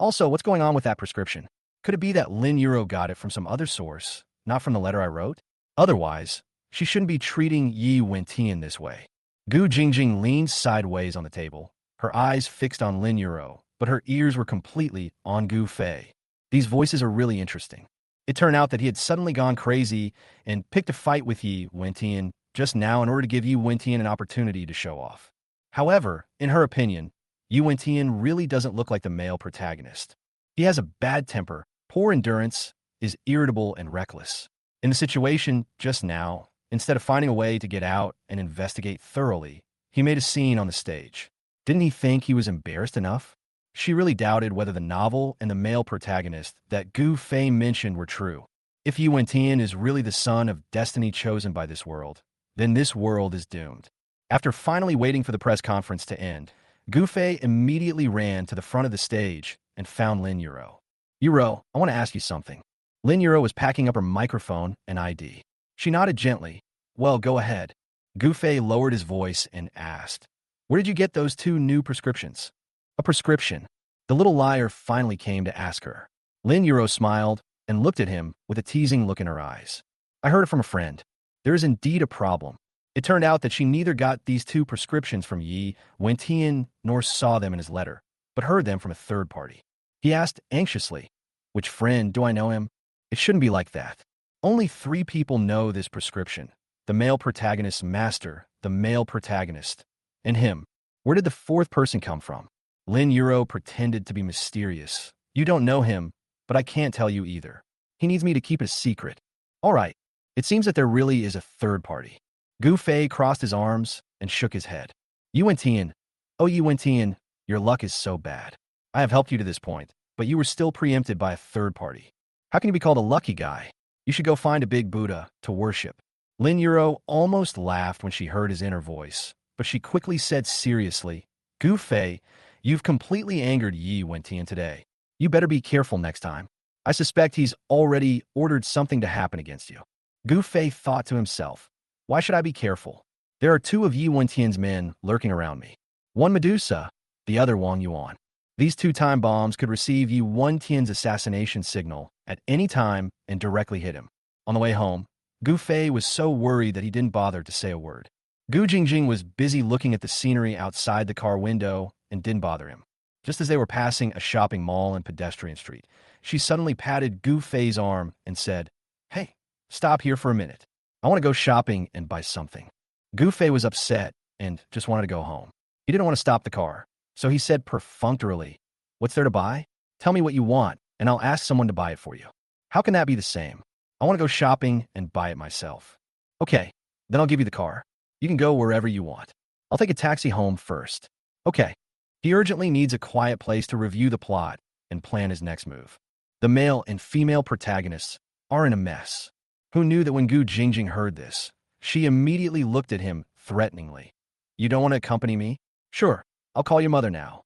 Also, what's going on with that prescription? Could it be that Lin Yuro got it from some other source, not from the letter I wrote? Otherwise, she shouldn't be treating Yi Wentian this way. Gu Jingjing leaned sideways on the table, her eyes fixed on Lin Yuro, but her ears were completely on Gu Fei. These voices are really interesting. It turned out that he had suddenly gone crazy and picked a fight with Yi Wentian just now in order to give Yi Wentian an opportunity to show off. However, in her opinion, Yi Wentian really doesn't look like the male protagonist. He has a bad temper, poor endurance, is irritable and reckless. In the situation just now, instead of finding a way to get out and investigate thoroughly, he made a scene on the stage. Didn't he think he was embarrassed enough? She really doubted whether the novel and the male protagonist that Gu Fei mentioned were true. If Yi Wentian is really the son of destiny chosen by this world, then this world is doomed. After finally waiting for the press conference to end, Gu Fei immediately ran to the front of the stage and found Lin Yuro. Yuro, I want to ask you something. Lin Yuro was packing up her microphone and ID. She nodded gently. Well, go ahead. Gu Fei lowered his voice and asked, where did you get those 2 new prescriptions? A prescription. The little liar finally came to ask her. Lin Yuro smiled and looked at him with a teasing look in her eyes. I heard it from a friend. There is indeed a problem. It turned out that she neither got these 2 prescriptions from Yi Wentian nor saw them in his letter, but heard them from a third party. He asked anxiously, which friend? Do I know him? It shouldn't be like that. Only 3 people know this prescription. The male protagonist's master, the male protagonist, and him. Where did the 4th person come from? Lin Yuro pretended to be mysterious. You don't know him, but I can't tell you either. He needs me to keep it a secret. All right. It seems that there really is a third party. Gu Fei crossed his arms and shook his head. Yi Wentian, oh Yi Wentian, your luck is so bad. I have helped you to this point, but you were still preempted by a third party. How can you be called a lucky guy? You should go find a big Buddha to worship. Lin Yuro almost laughed when she heard his inner voice, but she quickly said seriously, Gu Fei, you've completely angered Yi Wentian today. You better be careful next time. I suspect he's already ordered something to happen against you. Gu Fei thought to himself, why should I be careful? There are 2 of Yi Wentian's men lurking around me. One Medusa, the other Wang Yuan. These 2 time bombs could receive Yi Wentian's assassination signal at any time and directly hit him. On the way home, Gu Fei was so worried that he didn't bother to say a word. Gu Jingjing was busy looking at the scenery outside the car window and didn't bother him. Just as they were passing a shopping mall and pedestrian street, she suddenly patted Gu Fei's arm and said, hey, stop here for a minute. I want to go shopping and buy something. Gu Fei was upset and just wanted to go home. He didn't want to stop the car, so he said perfunctorily, what's there to buy? Tell me what you want, and I'll ask someone to buy it for you. How can that be the same? I want to go shopping and buy it myself. Okay, then I'll give you the car. You can go wherever you want. I'll take a taxi home first. Okay. He urgently needs a quiet place to review the plot and plan his next move. The male and female protagonists are in a mess. Who knew that when Gu Jingjing heard this, she immediately looked at him threateningly. You don't want to accompany me? Sure, I'll call your mother now.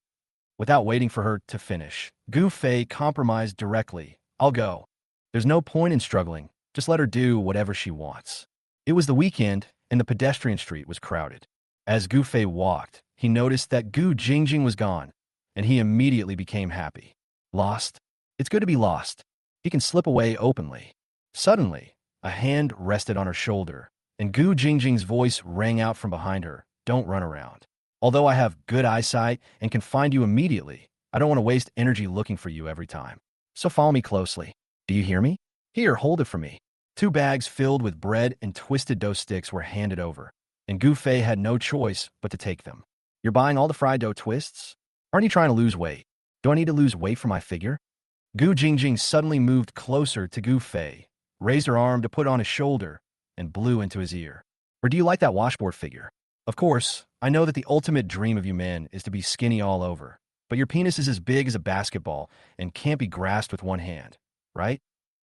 Without waiting for her to finish, Gu Fei compromised directly. I'll go. There's no point in struggling. Just let her do whatever she wants. It was the weekend, and the pedestrian street was crowded. As Gu Fei walked, he noticed that Gu Jingjing was gone, and he immediately became happy. Lost? It's good to be lost. He can slip away openly. Suddenly, a hand rested on her shoulder, and Gu Jingjing's voice rang out from behind her. Don't run around. Although I have good eyesight and can find you immediately, I don't want to waste energy looking for you every time. So follow me closely. Do you hear me? Here, hold it for me. 2 bags filled with bread and twisted dough sticks were handed over, and Gu Fei had no choice but to take them. You're buying all the fried dough twists? Aren't you trying to lose weight? Do I need to lose weight for my figure? Gu Jingjing suddenly moved closer to Gu Fei, raised her arm to put on his shoulder, and blew into his ear. Or do you like that washboard figure? Of course, I know that the ultimate dream of you men is to be skinny all over, but your penis is as big as a basketball and can't be grasped with one hand, right?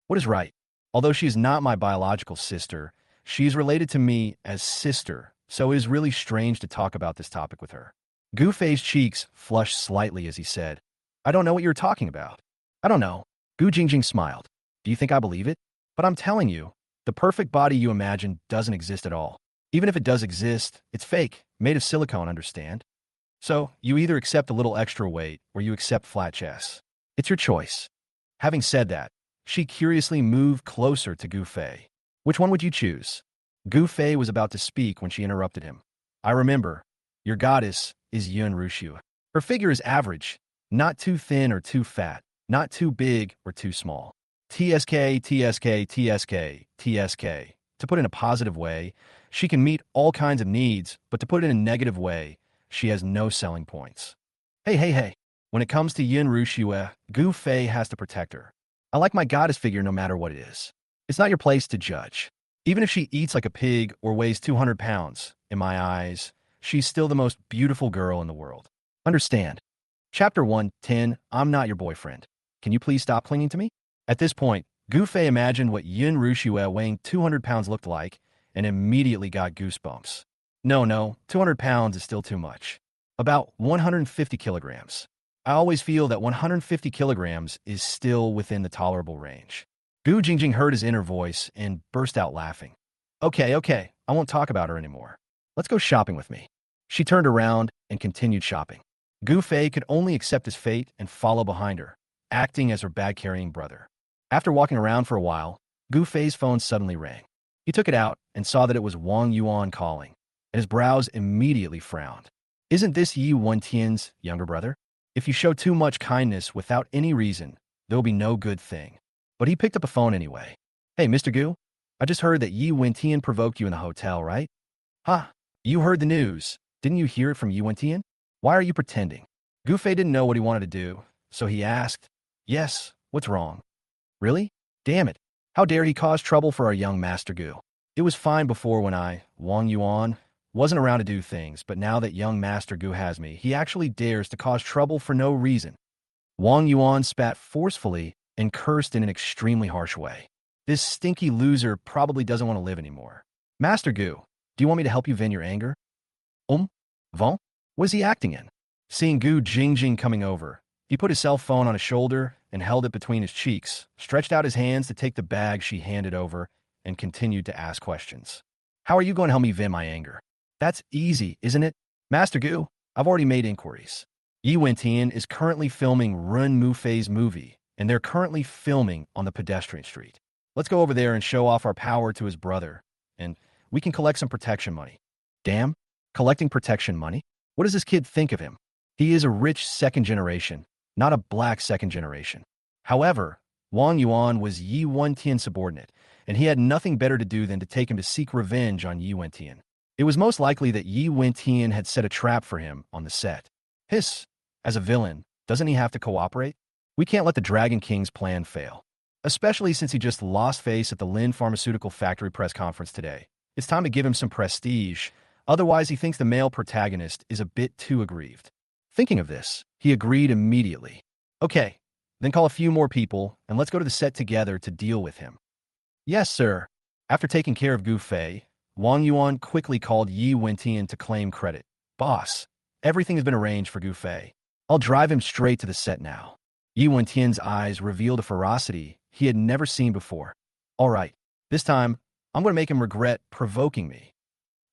What is right? Although she is not my biological sister, she is related to me as sister, so it is really strange to talk about this topic with her. Gu Fei's cheeks flushed slightly as he said, I don't know what you're talking about. I don't know. Gu Jingjing smiled. Do you think I believe it? But I'm telling you, the perfect body you imagine doesn't exist at all. Even if it does exist, it's fake, made of silicone, understand? So, you either accept a little extra weight or you accept flat chests. It's your choice. Having said that, she curiously moved closer to Gu Fei. Which one would you choose? Gu Fei was about to speak when she interrupted him. I remember. Your goddess is Yun Ruxiu. Her figure is average, not too thin or too fat, not too big or too small. TSK, TSK, TSK, TSK. To put it in a positive way, she can meet all kinds of needs, but to put it in a negative way, she has no selling points. Hey. When it comes to Yin Ruxiu, Gu Fei has to protect her. I like my goddess figure no matter what it is. It's not your place to judge. Even if she eats like a pig or weighs 200 pounds, in my eyes, she's still the most beautiful girl in the world. Understand? Chapter 1:10. I'm not your boyfriend. Can you please stop clinging to me? At this point, Gu Fei imagined what Yin Ruxiu weighing 200 pounds looked like and immediately got goosebumps. No, 200 pounds is still too much. About 150 kilograms. I always feel that 150 kilograms is still within the tolerable range. Gu Jingjing heard his inner voice and burst out laughing. Okay, I won't talk about her anymore. Let's go shopping with me. She turned around and continued shopping. Gu Fei could only accept his fate and follow behind her, acting as her bag-carrying brother. After walking around for a while, Gu Fei's phone suddenly rang. He took it out and saw that it was Wang Yuan calling, and his brows immediately frowned. Isn't this Yi Wentian's younger brother? If you show too much kindness without any reason, there will be no good thing. But he picked up a phone anyway. Hey, Mr. Gu, I just heard that Yi Wentian provoked you in the hotel, right? Huh, you heard the news. Didn't you hear it from Yi Wentian? Why are you pretending? Gu Fei didn't know what he wanted to do, so he asked, Yes, what's wrong? Really? Damn it. How dare he cause trouble for our young Master Gu? It was fine before when I, Wang Yuan, wasn't around to do things, but now that young Master Gu has me, he actually dares to cause trouble for no reason. Wang Yuan spat forcefully and cursed in an extremely harsh way. This stinky loser probably doesn't want to live anymore. Master Gu, do you want me to help you vent your anger? Vent? What is he acting in? Seeing Gu Jingjing coming over, he put his cell phone on his shoulder and held it between his cheeks, stretched out his hands to take the bag she handed over, and continued to ask questions. How are you going to help me vent my anger? That's easy, isn't it? Master Gu, I've already made inquiries. Yi Wentian is currently filming Run Mufei's movie, and they're currently filming on the pedestrian street. Let's go over there and show off our power to his brother, and we can collect some protection money. Damn, collecting protection money? What does this kid think of him? He is a rich second generation, not a black second generation. However, Wang Yuan was Yi Wentian's subordinate, and he had nothing better to do than to take him to seek revenge on Yi Wentian. It was most likely that Yi Wentian had set a trap for him on the set. Hiss, as a villain, doesn't he have to cooperate? We can't let the Dragon King's plan fail, especially since he just lost face at the Lin Pharmaceutical Factory press conference today. It's time to give him some prestige, otherwise he thinks the male protagonist is a bit too aggrieved. Thinking of this, he agreed immediately. Okay, then call a few more people, and let's go to the set together to deal with him. Yes, sir. After taking care of Gu Fei, Wang Yuan quickly called Yi Wentian to claim credit. Boss, everything has been arranged for Gu Fei. I'll drive him straight to the set now. Yi Wentian's eyes revealed a ferocity he had never seen before. All right, this time, I'm going to make him regret provoking me.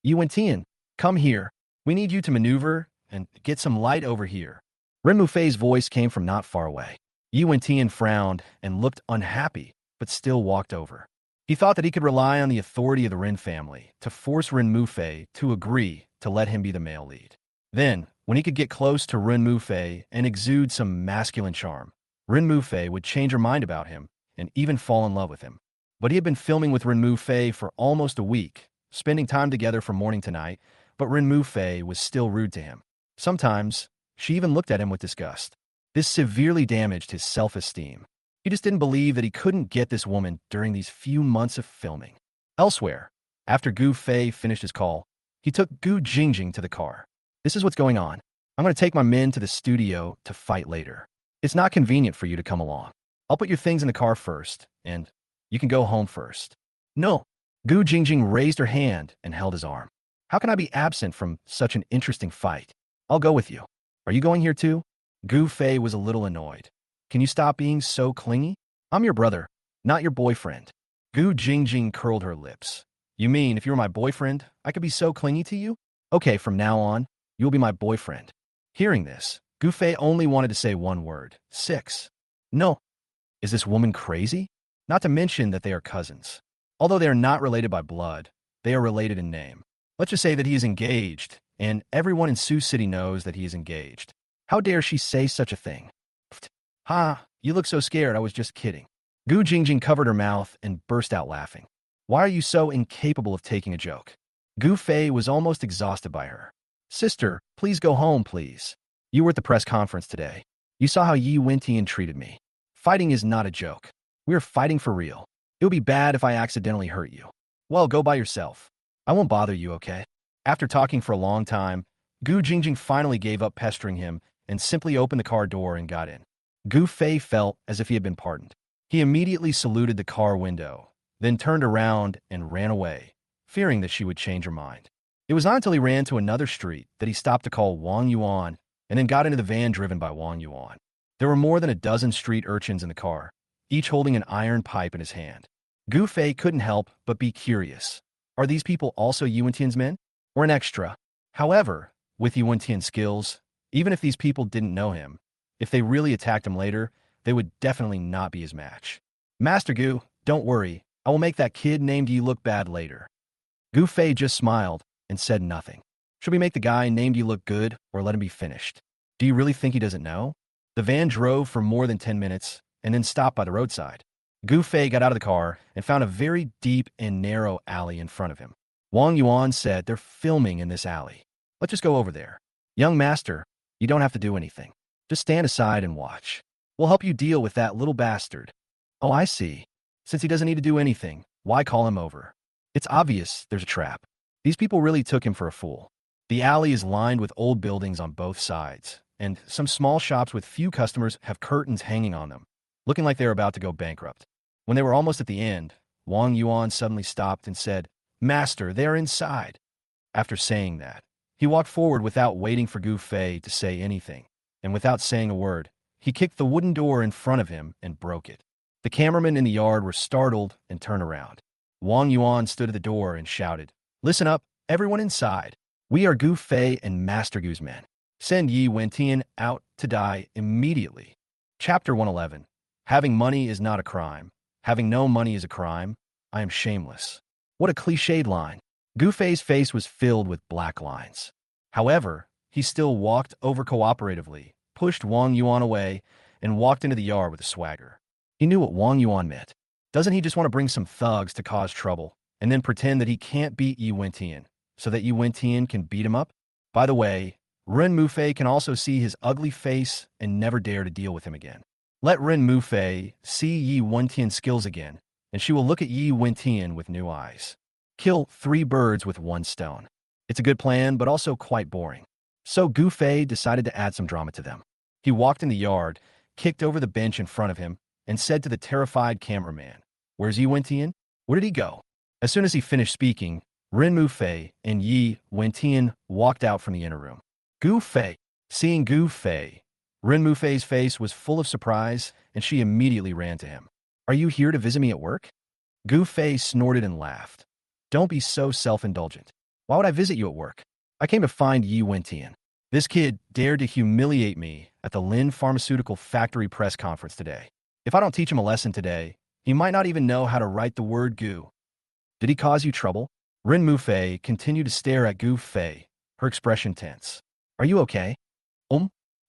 Yi Wentian, come here. We need you to maneuver and get some light over here. Ren Mufei's voice came from not far away. Yi Wentian frowned and looked unhappy, but still walked over. He thought that he could rely on the authority of the Ren family to force Ren Mufei to agree to let him be the male lead. Then, when he could get close to Ren Mufei and exude some masculine charm, Ren Mufei would change her mind about him and even fall in love with him. But he had been filming with Ren Mufei for almost a week, spending time together from morning to night, but Ren Mufei was still rude to him. Sometimes, she even looked at him with disgust. This severely damaged his self-esteem. He just didn't believe that he couldn't get this woman during these few months of filming. Elsewhere, after Gu Fei finished his call, he took Gu Jingjing to the car. This is what's going on. I'm going to take my men to the studio to fight later. It's not convenient for you to come along. I'll put your things in the car first, and you can go home first. No. Gu Jingjing raised her hand and held his arm. How can I be absent from such an interesting fight? I'll go with you. Are you going here too? Gu Fei was a little annoyed. Can you stop being so clingy? I'm your brother, not your boyfriend. Gu Jingjing curled her lips. You mean if you were my boyfriend, I could be so clingy to you? Okay, from now on, you'll be my boyfriend. Hearing this, Gu Fei only wanted to say one word. 6. No. Is this woman crazy? Not to mention that they are cousins. Although they are not related by blood, they are related in name. Let's just say that he is engaged, and everyone in Sioux City knows that he is engaged. How dare she say such a thing? Ha, you look so scared, I was just kidding. Gu Jingjing covered her mouth and burst out laughing. Why are you so incapable of taking a joke? Gu Fei was almost exhausted by her. Sister, please go home, please. You were at the press conference today. You saw how Yi Wentian treated me. Fighting is not a joke. We are fighting for real. It would be bad if I accidentally hurt you. Well, go by yourself. I won't bother you, okay? After talking for a long time, Gu Jingjing finally gave up pestering him and simply opened the car door and got in. Gu Fei felt as if he had been pardoned. He immediately saluted the car window, then turned around and ran away, fearing that she would change her mind. It was not until he ran to another street that he stopped to call Wang Yuan and then got into the van driven by Wang Yuan. There were more than a dozen street urchins in the car, each holding an iron pipe in his hand. Gu Fei couldn't help but be curious. Are these people also Yi Wentian's men? Or an extra? However, with Yi Wentian's skills, even if these people didn't know him, if they really attacked him later, they would definitely not be his match. Master Gu, don't worry. I will make that kid named Yi look bad later. Gu Fei just smiled and said nothing. Should we make the guy named Yi look good or let him be finished? Do you really think he doesn't know? The van drove for more than 10 minutes and then stopped by the roadside. Gu Fei got out of the car and found a very deep and narrow alley in front of him. Wang Yuan said they're filming in this alley. Let's just go over there. Young master, you don't have to do anything. Just stand aside and watch. We'll help you deal with that little bastard. Oh, I see. Since he doesn't need to do anything, why call him over? It's obvious there's a trap. These people really took him for a fool. The alley is lined with old buildings on both sides, and some small shops with few customers have curtains hanging on them, looking like they're about to go bankrupt. When they were almost at the end, Wang Yuan suddenly stopped and said, Master, they are inside. After saying that, he walked forward without waiting for Gu Fei to say anything, and without saying a word, he kicked the wooden door in front of him and broke it. The cameramen in the yard were startled and turned around. Wang Yuan stood at the door and shouted, Listen up, everyone inside. We are Gu Fei and Master Gu's men. Send Yi Wentian out to die immediately. Chapter 111. Having money is not a crime. Having no money is a crime. I am shameless. What a cliched line. Gu Fei's face was filled with black lines. However, he still walked over cooperatively, pushed Wang Yuan away, and walked into the yard with a swagger. He knew what Wang Yuan meant. Doesn't he just want to bring some thugs to cause trouble, and then pretend that he can't beat Yi Wentian, so that Yi Wentian can beat him up? By the way, Ren Mufei can also see his ugly face and never dare to deal with him again. Let Ren Mufei see Yi Wentian's skills again, and she will look at Yi Wentian with new eyes. Kill 3 birds with 1 stone. It's a good plan, but also quite boring. So Gu Fei decided to add some drama to them. He walked in the yard, kicked over the bench in front of him, and said to the terrified cameraman, Where's Yi Wentian? Where did he go? As soon as he finished speaking, Ren Mufei and Yi Wentian walked out from the inner room. Gu Fei. Seeing Gu Fei, Ren Mufei's face was full of surprise, and she immediately ran to him. Are you here to visit me at work? Gu Fei snorted and laughed. Don't be so self-indulgent. Why would I visit you at work? I came to find Yi Wentian. This kid dared to humiliate me at the Lin Pharmaceutical Factory press conference today. If I don't teach him a lesson today, he might not even know how to write the word Gu. Did he cause you trouble? Ren Mufei continued to stare at Gu Fei, her expression tense. Are you okay?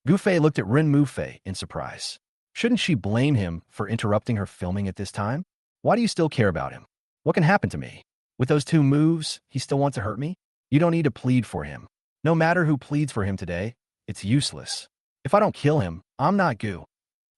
Gu Fei looked at Ren Mufei in surprise. Shouldn't she blame him for interrupting her filming at this time? Why do you still care about him? What can happen to me? With those 2 moves, he still wants to hurt me? You don't need to plead for him. No matter who pleads for him today, It's useless. If I don't kill him, I'm not Gu.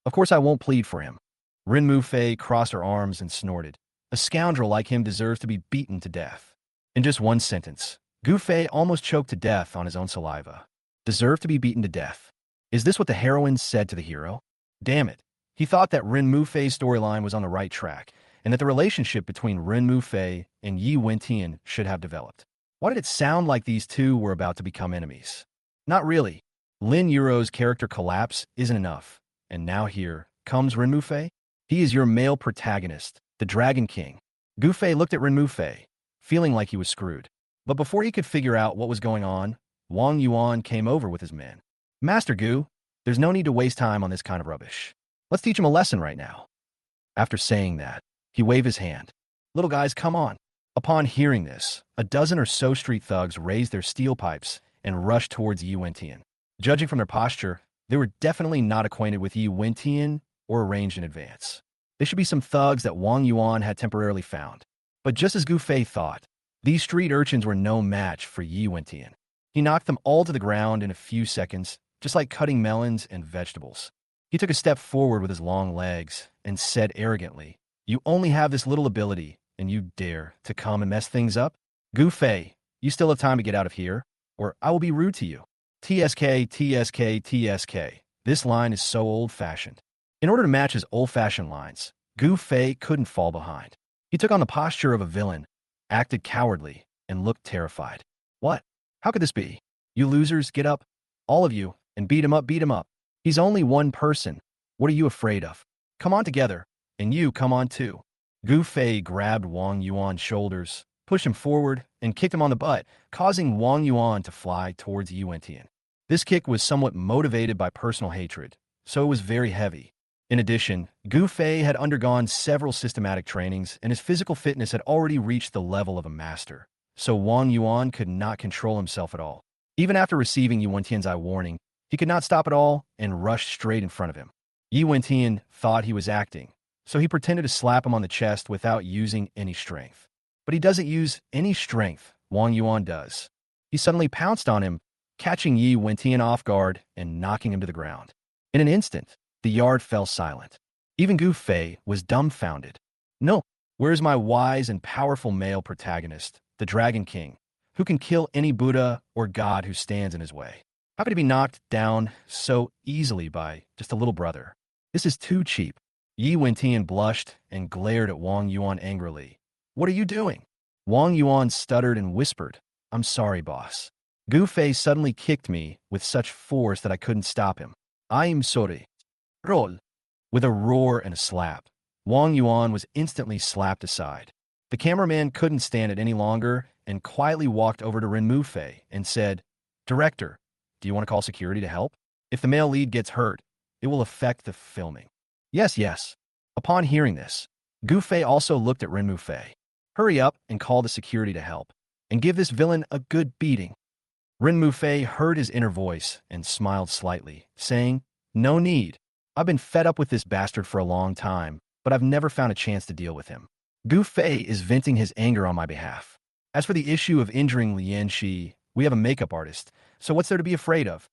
Of course I won't plead for him. Rin Mufei crossed her arms and snorted. A scoundrel like him deserves to be beaten to death. In just one sentence, Gu Fei almost choked to death on his own saliva. Deserve to be beaten to death. Is this what the heroine said to the hero? Damn it. He thought that Rin Mufei's storyline was on the right track, and that the relationship between Rin Mufei and Yi Wentian should have developed. Why did it sound like these two were about to become enemies? Not really. Lin Yuro's character collapse isn't enough. And now here comes Rin Mufei. He is your male protagonist, the Dragon King. Gu Fei looked at Rin Mufei, feeling like he was screwed. But before he could figure out what was going on, Wang Yuan came over with his men. Master Gu, there's no need to waste time on this kind of rubbish. Let's teach him a lesson right now. After saying that, he waved his hand. Little guys, come on. Upon hearing this, a dozen or so street thugs raised their steel pipes and rushed towards Yi Wentian. Judging from their posture, they were definitely not acquainted with Yi Wentian or arranged in advance. They should be some thugs that Wang Yuan had temporarily found. But just as Gu Fei thought, these street urchins were no match for Yi Wentian. He knocked them all to the ground in a few seconds, just like cutting melons and vegetables. He took a step forward with his long legs and said arrogantly, "You only have this little ability, and you dare to come and mess things up? Gu Fei, you still have time to get out of here, or I will be rude to you. TSK, TSK, TSK. This line is so old-fashioned." In order to match his old-fashioned lines, Gu Fei couldn't fall behind. He took on the posture of a villain, acted cowardly, and looked terrified. What? How could this be? You losers, get up, all of you, and beat him up, beat him up. He's only one person. What are you afraid of? Come on together, and you come on too. Gu Fei grabbed Wang Yuan's shoulders, pushed him forward, and kicked him on the butt, causing Wang Yuan to fly towards Yi Wentian. This kick was somewhat motivated by personal hatred, so it was very heavy. In addition, Gu Fei had undergone several systematic trainings, and his physical fitness had already reached the level of a master, so Wang Yuan could not control himself at all. Even after receiving Yi Wentian's eye warning, he could not stop at all and rushed straight in front of him. Yi Wentian thought he was acting, so he pretended to slap him on the chest without using any strength. But he doesn't use any strength, Wang Yuan does. He suddenly pounced on him, catching Yi Wentian off guard and knocking him to the ground. In an instant, the yard fell silent. Even Gu Fei was dumbfounded. No, where is my wise and powerful male protagonist, the Dragon King, who can kill any Buddha or God who stands in his way? How could he be knocked down so easily by just a little brother? This is too cheap. Yi Wentian blushed and glared at Wang Yuan angrily. What are you doing? Wang Yuan stuttered and whispered, I'm sorry, boss. Gu Fei suddenly kicked me with such force that I couldn't stop him. I'm sorry. Roll. With a roar and a slap, Wang Yuan was instantly slapped aside. The cameraman couldn't stand it any longer and quietly walked over to Rin Mufei and said, Director, do you want to call security to help? If the male lead gets hurt, it will affect the filming. Yes, yes. Upon hearing this, Gu Fei also looked at Rin Mufei. Hurry up and call the security to help, and give this villain a good beating. Rin Mufei heard his inner voice and smiled slightly, saying, No need. I've been fed up with this bastard for a long time, but I've never found a chance to deal with him. Gu Fei is venting his anger on my behalf. As for the issue of injuring Lian Shi, we have a makeup artist, so what's there to be afraid of?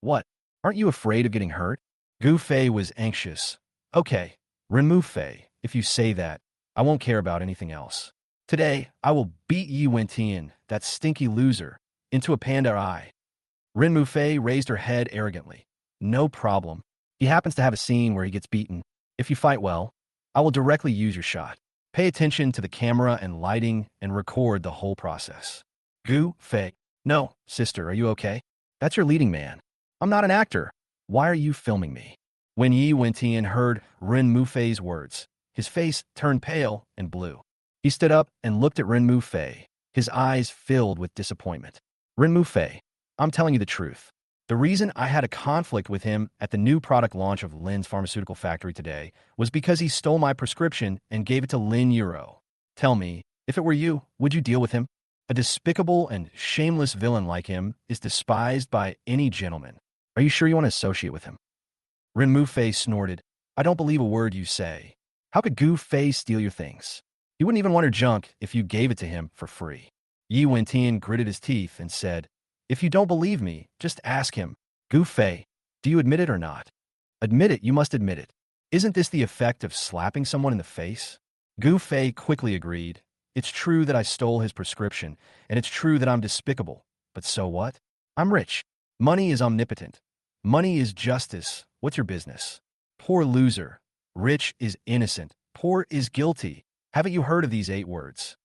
What? Aren't you afraid of getting hurt? Gu Fei was anxious. Okay, Rin Mufei, if you say that, I won't care about anything else. Today, I will beat Yi Wentian, that stinky loser, into a panda eye. Rin Mufei raised her head arrogantly. No problem. He happens to have a scene where he gets beaten. If you fight well, I will directly use your shot. Pay attention to the camera and lighting and record the whole process. Gu Fei. No, sister, are you okay? That's your leading man. I'm not an actor. Why are you filming me? When Yi Wentian heard Rin Mufei's words, his face turned pale and blue. He stood up and looked at Rin Mufei, his eyes filled with disappointment. Rin Mufei, I'm telling you the truth. The reason I had a conflict with him at the new product launch of Lin's pharmaceutical factory today was because he stole my prescription and gave it to Lin Euro. Tell me, if it were you, would you deal with him? A despicable and shameless villain like him is despised by any gentleman. Are you sure you want to associate with him? Rin Mufei snorted. I don't believe a word you say. How could Gu Fei steal your things? He wouldn't even want her junk if you gave it to him for free. Yi Wentian gritted his teeth and said, If you don't believe me, just ask him. Gu Fei, do you admit it or not? Admit it, you must admit it. Isn't this the effect of slapping someone in the face? Gu Fei quickly agreed. It's true that I stole his prescription, and it's true that I'm despicable. But so what? I'm rich. Money is omnipotent. Money is justice. What's your business? Poor loser. Rich is innocent. Poor is guilty. Haven't you heard of these 8 words?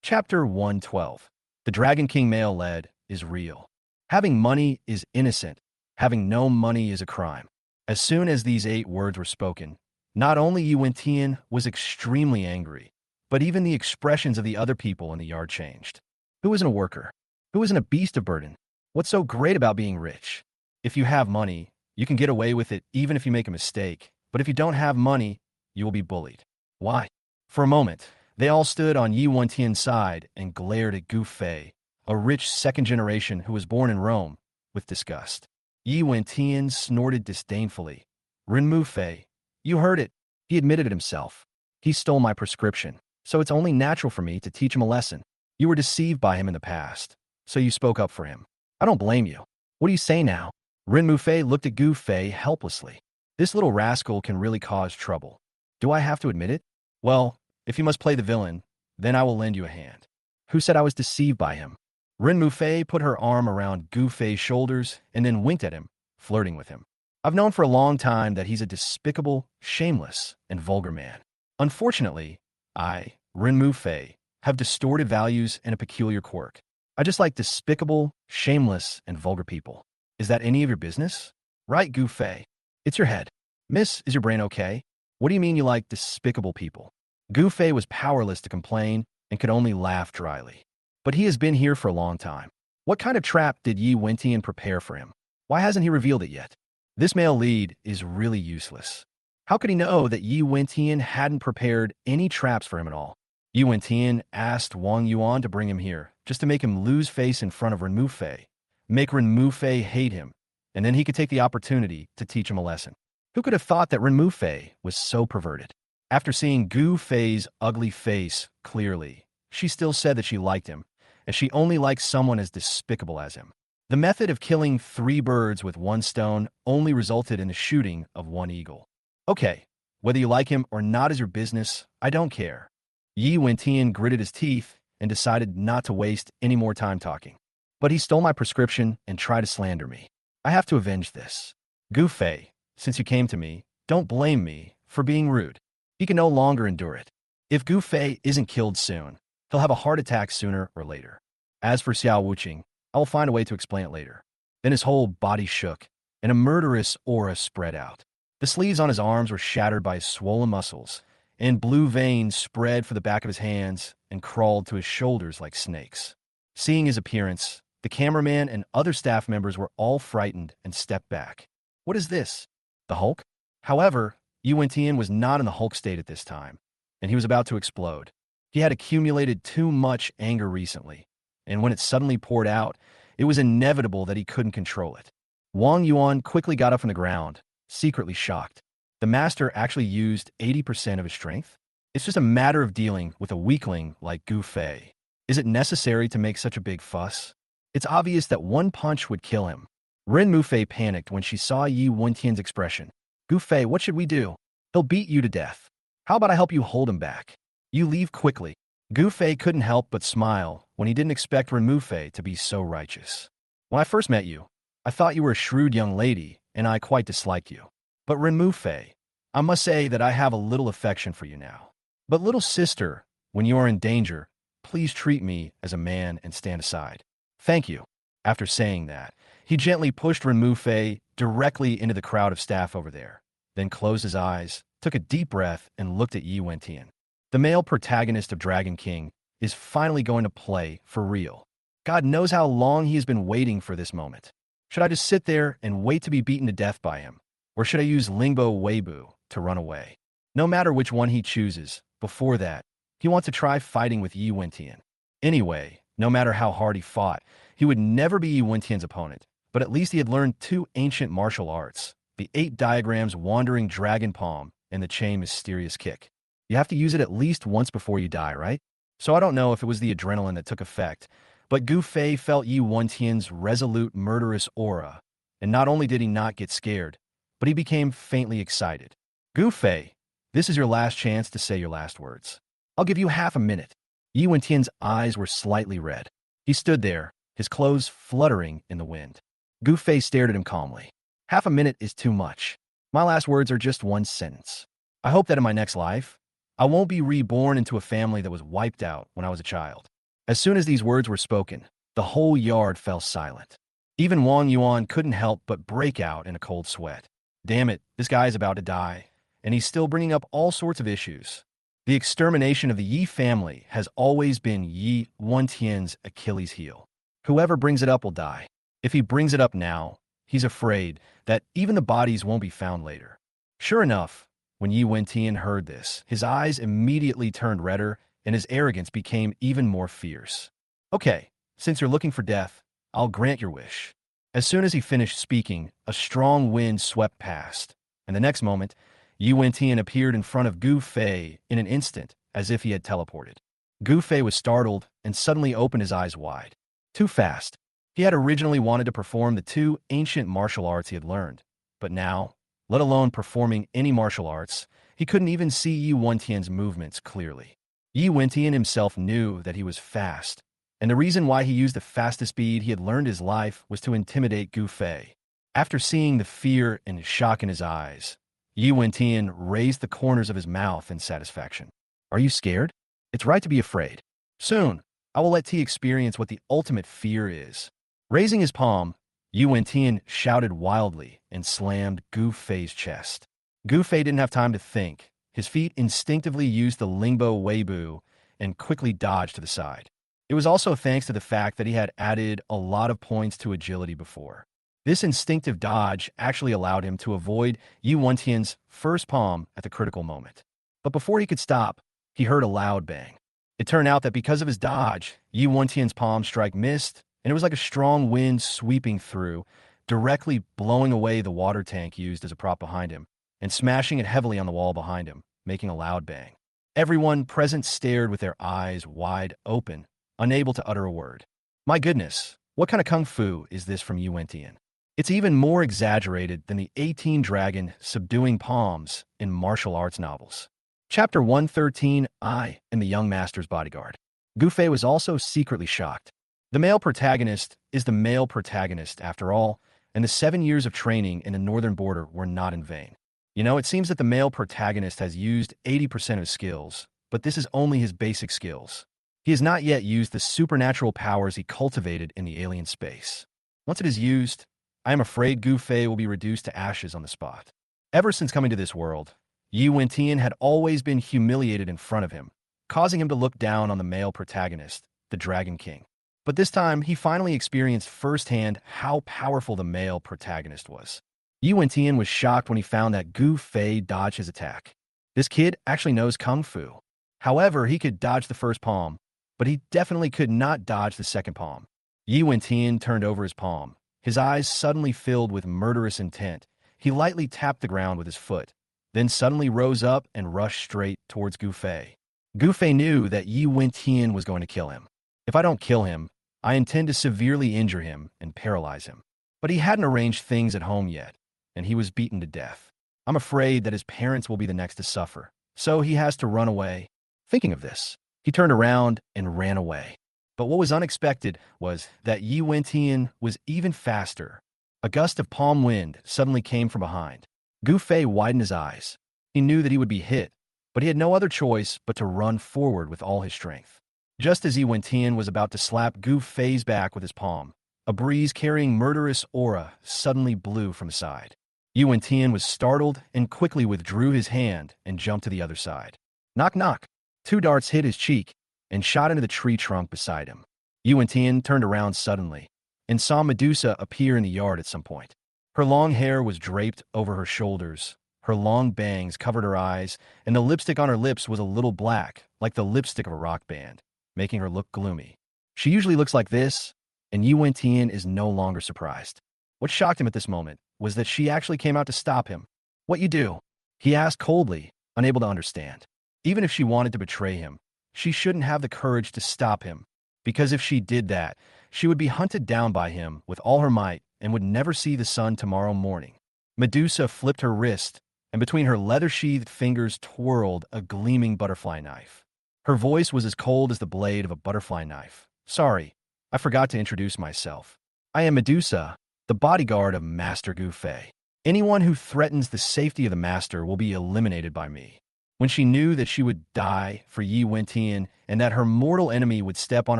Chapter 112. The Dragon King male lead is real. Having money is innocent. Having no money is a crime. As soon as these 8 words were spoken, not only Yu Wentian was extremely angry, but even the expressions of the other people in the yard changed. Who isn't a worker? Who isn't a beast of burden? What's so great about being rich? If you have money, you can get away with it even if you make a mistake. But if you don't have money, you will be bullied. Why? For a moment, they all stood on Yi Wentian's side and glared at Gu Fei, a rich second generation who was born in Rome, with disgust. Yi Wentian snorted disdainfully. Renmu Fei, you heard it. He admitted it himself. He stole my prescription, so it's only natural for me to teach him a lesson. You were deceived by him in the past, so you spoke up for him. I don't blame you. What do you say now? Renmu Fei looked at Gu Fei helplessly. This little rascal can really cause trouble. Do I have to admit it? Well, if you must play the villain, then I will lend you a hand. Who said I was deceived by him? Renmu Fei put her arm around Gu Fei's shoulders and then winked at him, flirting with him. I've known for a long time that he's a despicable, shameless, and vulgar man. Unfortunately, I, Renmu Fei, have distorted values and a peculiar quirk. I just like despicable, shameless, and vulgar people. Is that any of your business? Right, Gu Fei. It's your head. Miss, is your brain okay? What do you mean you like despicable people? Gu Fei was powerless to complain and could only laugh dryly. But he has been here for a long time. What kind of trap did Yi Wentian prepare for him? Why hasn't he revealed it yet? This male lead is really useless. How could he know that Yi Wentian hadn't prepared any traps for him at all? Yi Wentian asked Wang Yuan to bring him here, just to make him lose face in front of Renmu Fei, make Renmu Fei hate him, and then he could take the opportunity to teach him a lesson. Who could have thought that Renmu Fei was so perverted? After seeing Gu Fei's ugly face clearly, she still said that she liked him, as she only liked someone as despicable as him. The method of killing 3 birds with 1 stone only resulted in the shooting of 1 eagle. Okay, whether you like him or not is your business, I don't care. Yi Wentian gritted his teeth and decided not to waste any more time talking. But he stole my prescription and tried to slander me. I have to avenge this. Gu Fei, since you came to me, don't blame me for being rude. He can no longer endure it. If Gu Fei isn't killed soon, he'll have a heart attack sooner or later. As for Xiao Wuqing, I will find a way to explain it later. Then his whole body shook, and a murderous aura spread out. The sleeves on his arms were shattered by his swollen muscles, and blue veins spread for the back of his hands and crawled to his shoulders like snakes. Seeing his appearance, the cameraman and other staff members were all frightened and stepped back. What is this? The Hulk? However, Yu Wentian was not in the Hulk state at this time, and he was about to explode. He had accumulated too much anger recently, and when it suddenly poured out, it was inevitable that he couldn't control it. Wang Yuan quickly got up from the ground, secretly shocked. The master actually used 80% of his strength? It's just a matter of dealing with a weakling like Gu Fei. Is it necessary to make such a big fuss? It's obvious that 1 punch would kill him. Renmu Fei panicked when she saw Yi Wentian's expression. Gu Fei, what should we do? He'll beat you to death. How about I help you hold him back? You leave quickly. Gu Fei couldn't help but smile when he didn't expect Renmu Fei to be so righteous. When I first met you, I thought you were a shrewd young lady, and I quite disliked you. But Renmu Fei, I must say that I have a little affection for you now. But little sister, when you are in danger, please treat me as a man and stand aside. Thank you. After saying that, he gently pushed Renmu Fei directly into the crowd of staff over there, then closed his eyes, took a deep breath, and looked at Yi Wentian. The male protagonist of Dragon King is finally going to play for real. God knows how long he has been waiting for this moment. Should I just sit there and wait to be beaten to death by him? Or should I use Lingbo Weibo to run away? No matter which one he chooses, before that, he wants to try fighting with Yi Wentian. Anyway, no matter how hard he fought, he would never be Yi Wentian's opponent, but at least he had learned 2 ancient martial arts, the 8 diagrams Wandering Dragon Palm and the Chain Mysterious Kick. You have to use it at least once before you die, right? So I don't know if it was the adrenaline that took effect, but Gu Fei felt Yi Wentian's resolute, murderous aura, And not only did he not get scared, but he became faintly excited. Gu Fei, this is your last chance to say your last words. I'll give you half a minute. Yi Wentian's eyes were slightly red. He stood there, his clothes fluttering in the wind. Gu Fei stared at him calmly. Half a minute is too much. My last words are just one sentence. I hope that in my next life, I won't be reborn into a family that was wiped out when I was a child. As soon as these words were spoken, the whole yard fell silent. Even Wang Yuan couldn't help but break out in a cold sweat. Damn it, this guy's about to die, and he's still bringing up all sorts of issues. The extermination of the Yi family has always been Yi Wentian's Achilles heel. Whoever brings it up will die. If he brings it up now, he's afraid that even the bodies won't be found later. Sure enough, when Yi Wentian heard this, his eyes immediately turned redder and his arrogance became even more fierce. Okay, since you're looking for death, I'll grant your wish. As soon as he finished speaking, a strong wind swept past, and the next moment, Yi Wentian appeared in front of Gu Fei in an instant, as if he had teleported. Gu Fei was startled and suddenly opened his eyes wide. Too fast. He had originally wanted to perform the 2 ancient martial arts he had learned, but now, let alone performing any martial arts, he couldn't even see Yi Wentian's movements clearly. Yi Wentian himself knew that he was fast, and the reason why he used the fastest speed he had learned his life was to intimidate Gu Fei. After seeing the fear and shock in his eyes, Yi Wentian raised the corners of his mouth in satisfaction. Are you scared? It's right to be afraid. Soon, I will let T experience what the ultimate fear is. Raising his palm, Yi Wentian shouted wildly and slammed Gu Fei's chest. Gu Fei didn't have time to think. His feet instinctively used the Lingbo Weibo and quickly dodged to the side. It was also thanks to the fact that he had added a lot of points to agility before. This instinctive dodge actually allowed him to avoid Yi Wentian's first palm at the critical moment. But before he could stop, he heard a loud bang. It turned out that because of his dodge, Yi Wentian's palm strike missed, and it was like a strong wind sweeping through, directly blowing away the water tank used as a prop behind him, and smashing it heavily on the wall behind him, making a loud bang. Everyone present stared with their eyes wide open, unable to utter a word. My goodness, what kind of kung fu is this from Yi Wentian? It's even more exaggerated than the 18 dragon subduing palms in martial arts novels. Chapter 113, I Am the Young Master's Bodyguard. Gu Fei was also secretly shocked. The male protagonist is the male protagonist after all, and the 7 years of training in the northern border were not in vain. You know, it seems that the male protagonist has used 80% of his skills, but this is only his basic skills. He has not yet used the supernatural powers he cultivated in the alien space. Once it is used, I am afraid Gu Fei will be reduced to ashes on the spot. Ever since coming to this world, Yi Wentian had always been humiliated in front of him, causing him to look down on the male protagonist, the Dragon King. But this time, he finally experienced firsthand how powerful the male protagonist was. Yi Wentian was shocked when he found that Gu Fei dodged his attack. This kid actually knows kung fu. However, he could dodge the first palm, but he definitely could not dodge the second palm. Yi Wentian turned over his palm. His eyes suddenly filled with murderous intent. He lightly tapped the ground with his foot, then suddenly rose up and rushed straight towards Gu Fei. Gu Fei knew that Yi Wentian was going to kill him. If I don't kill him, I intend to severely injure him and paralyze him. But he hadn't arranged things at home yet, and he was beaten to death. I'm afraid that his parents will be the next to suffer, so he has to run away. Thinking of this, he turned around and ran away. But what was unexpected was that Yi Wentian was even faster. A gust of palm wind suddenly came from behind. Gu Fei widened his eyes. He knew that he would be hit, but he had no other choice but to run forward with all his strength. Just as Yi Wentian was about to slap Gu Fei's back with his palm, a breeze carrying murderous aura suddenly blew from his side. Yi Wentian was startled and quickly withdrew his hand and jumped to the other side. Knock knock. 2 darts hit his cheek and shot into the tree trunk beside him. Yi Wentian turned around suddenly and saw Medusa appear in the yard at some point. Her long hair was draped over her shoulders, her long bangs covered her eyes, and the lipstick on her lips was a little black, like the lipstick of a rock band, making her look gloomy. She usually looks like this, and Yi Wentian is no longer surprised. What shocked him at this moment was that she actually came out to stop him. What you do? He asked coldly, unable to understand. Even if she wanted to betray him, she shouldn't have the courage to stop him, because if she did that, she would be hunted down by him with all her might and would never see the sun tomorrow morning. Medusa flipped her wrist, and between her leather-sheathed fingers twirled a gleaming butterfly knife. Her voice was as cold as the blade of a butterfly knife. Sorry, I forgot to introduce myself. I am Medusa, the bodyguard of Master Gu Fei. Anyone who threatens the safety of the master will be eliminated by me. When she knew that she would die for Yi Wentian and that her mortal enemy would step on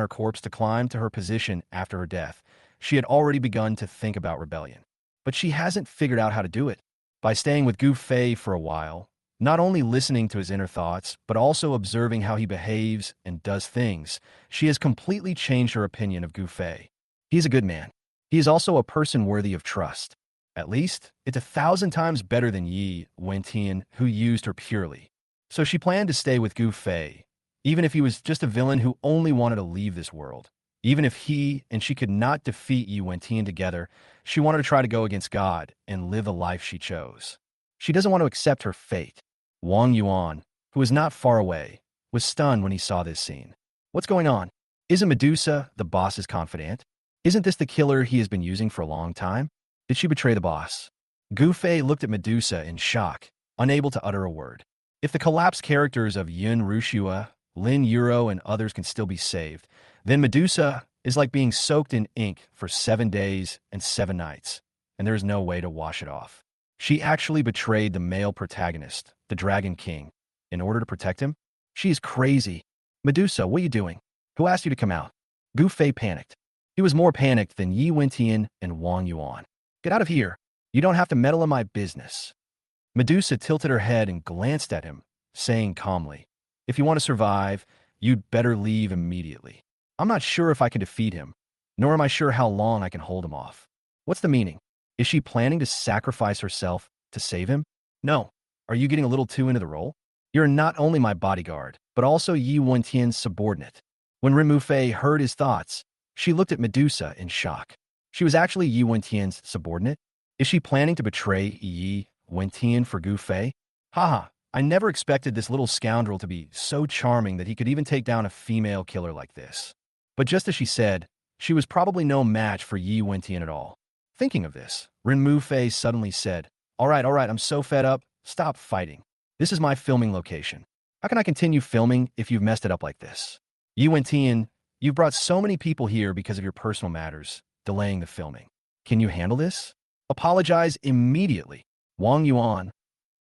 her corpse to climb to her position after her death, she had already begun to think about rebellion. But she hasn't figured out how to do it. By staying with Gu Fei for a while, not only listening to his inner thoughts, but also observing how he behaves and does things, she has completely changed her opinion of Gu Fei. He is a good man. He is also a person worthy of trust. At least, it's 1,000 times better than Yi Wentian, who used her purely. So she planned to stay with Gu Fei, even if he was just a villain who only wanted to leave this world. Even if he and she could not defeat Yi Wentian together, she wanted to try to go against God and live the life she chose. She doesn't want to accept her fate. Wang Yuan, who was not far away, was stunned when he saw this scene. What's going on? Isn't Medusa the boss's confidant? Isn't this the killer he has been using for a long time? Did she betray the boss? Gu Fei looked at Medusa in shock, unable to utter a word. If the collapsed characters of Yun Rushua, Lin Yuro, and others can still be saved, then Medusa is like being soaked in ink for 7 days and 7 nights, and there is no way to wash it off. She actually betrayed the male protagonist, the Dragon King, in order to protect him? She is crazy. Medusa, what are you doing? Who asked you to come out? Gu Fei panicked. He was more panicked than Yi Wentian and Wang Yuan. Get out of here. You don't have to meddle in my business. Medusa tilted her head and glanced at him, saying calmly, if you want to survive, you'd better leave immediately. I'm not sure if I can defeat him, nor am I sure how long I can hold him off. What's the meaning? Is she planning to sacrifice herself to save him? No. Are you getting a little too into the role? You're not only my bodyguard, but also Yi Wentian's subordinate. When Ren Mufei heard his thoughts, she looked at Medusa in shock. She was actually Yi Wentian's subordinate? Is she planning to betray Yi Wentian for Gu Fei? Haha, I never expected this little scoundrel to be so charming that he could even take down a female killer like this. But just as she said, she was probably no match for Yi Wentian at all. Thinking of this, Ren Mufei suddenly said, all right, I'm so fed up. Stop fighting. This is my filming location. How can I continue filming if you've messed it up like this? Yi Wentian, you've brought so many people here because of your personal matters, delaying the filming. Can you handle this? Apologize immediately. Wang Yuan.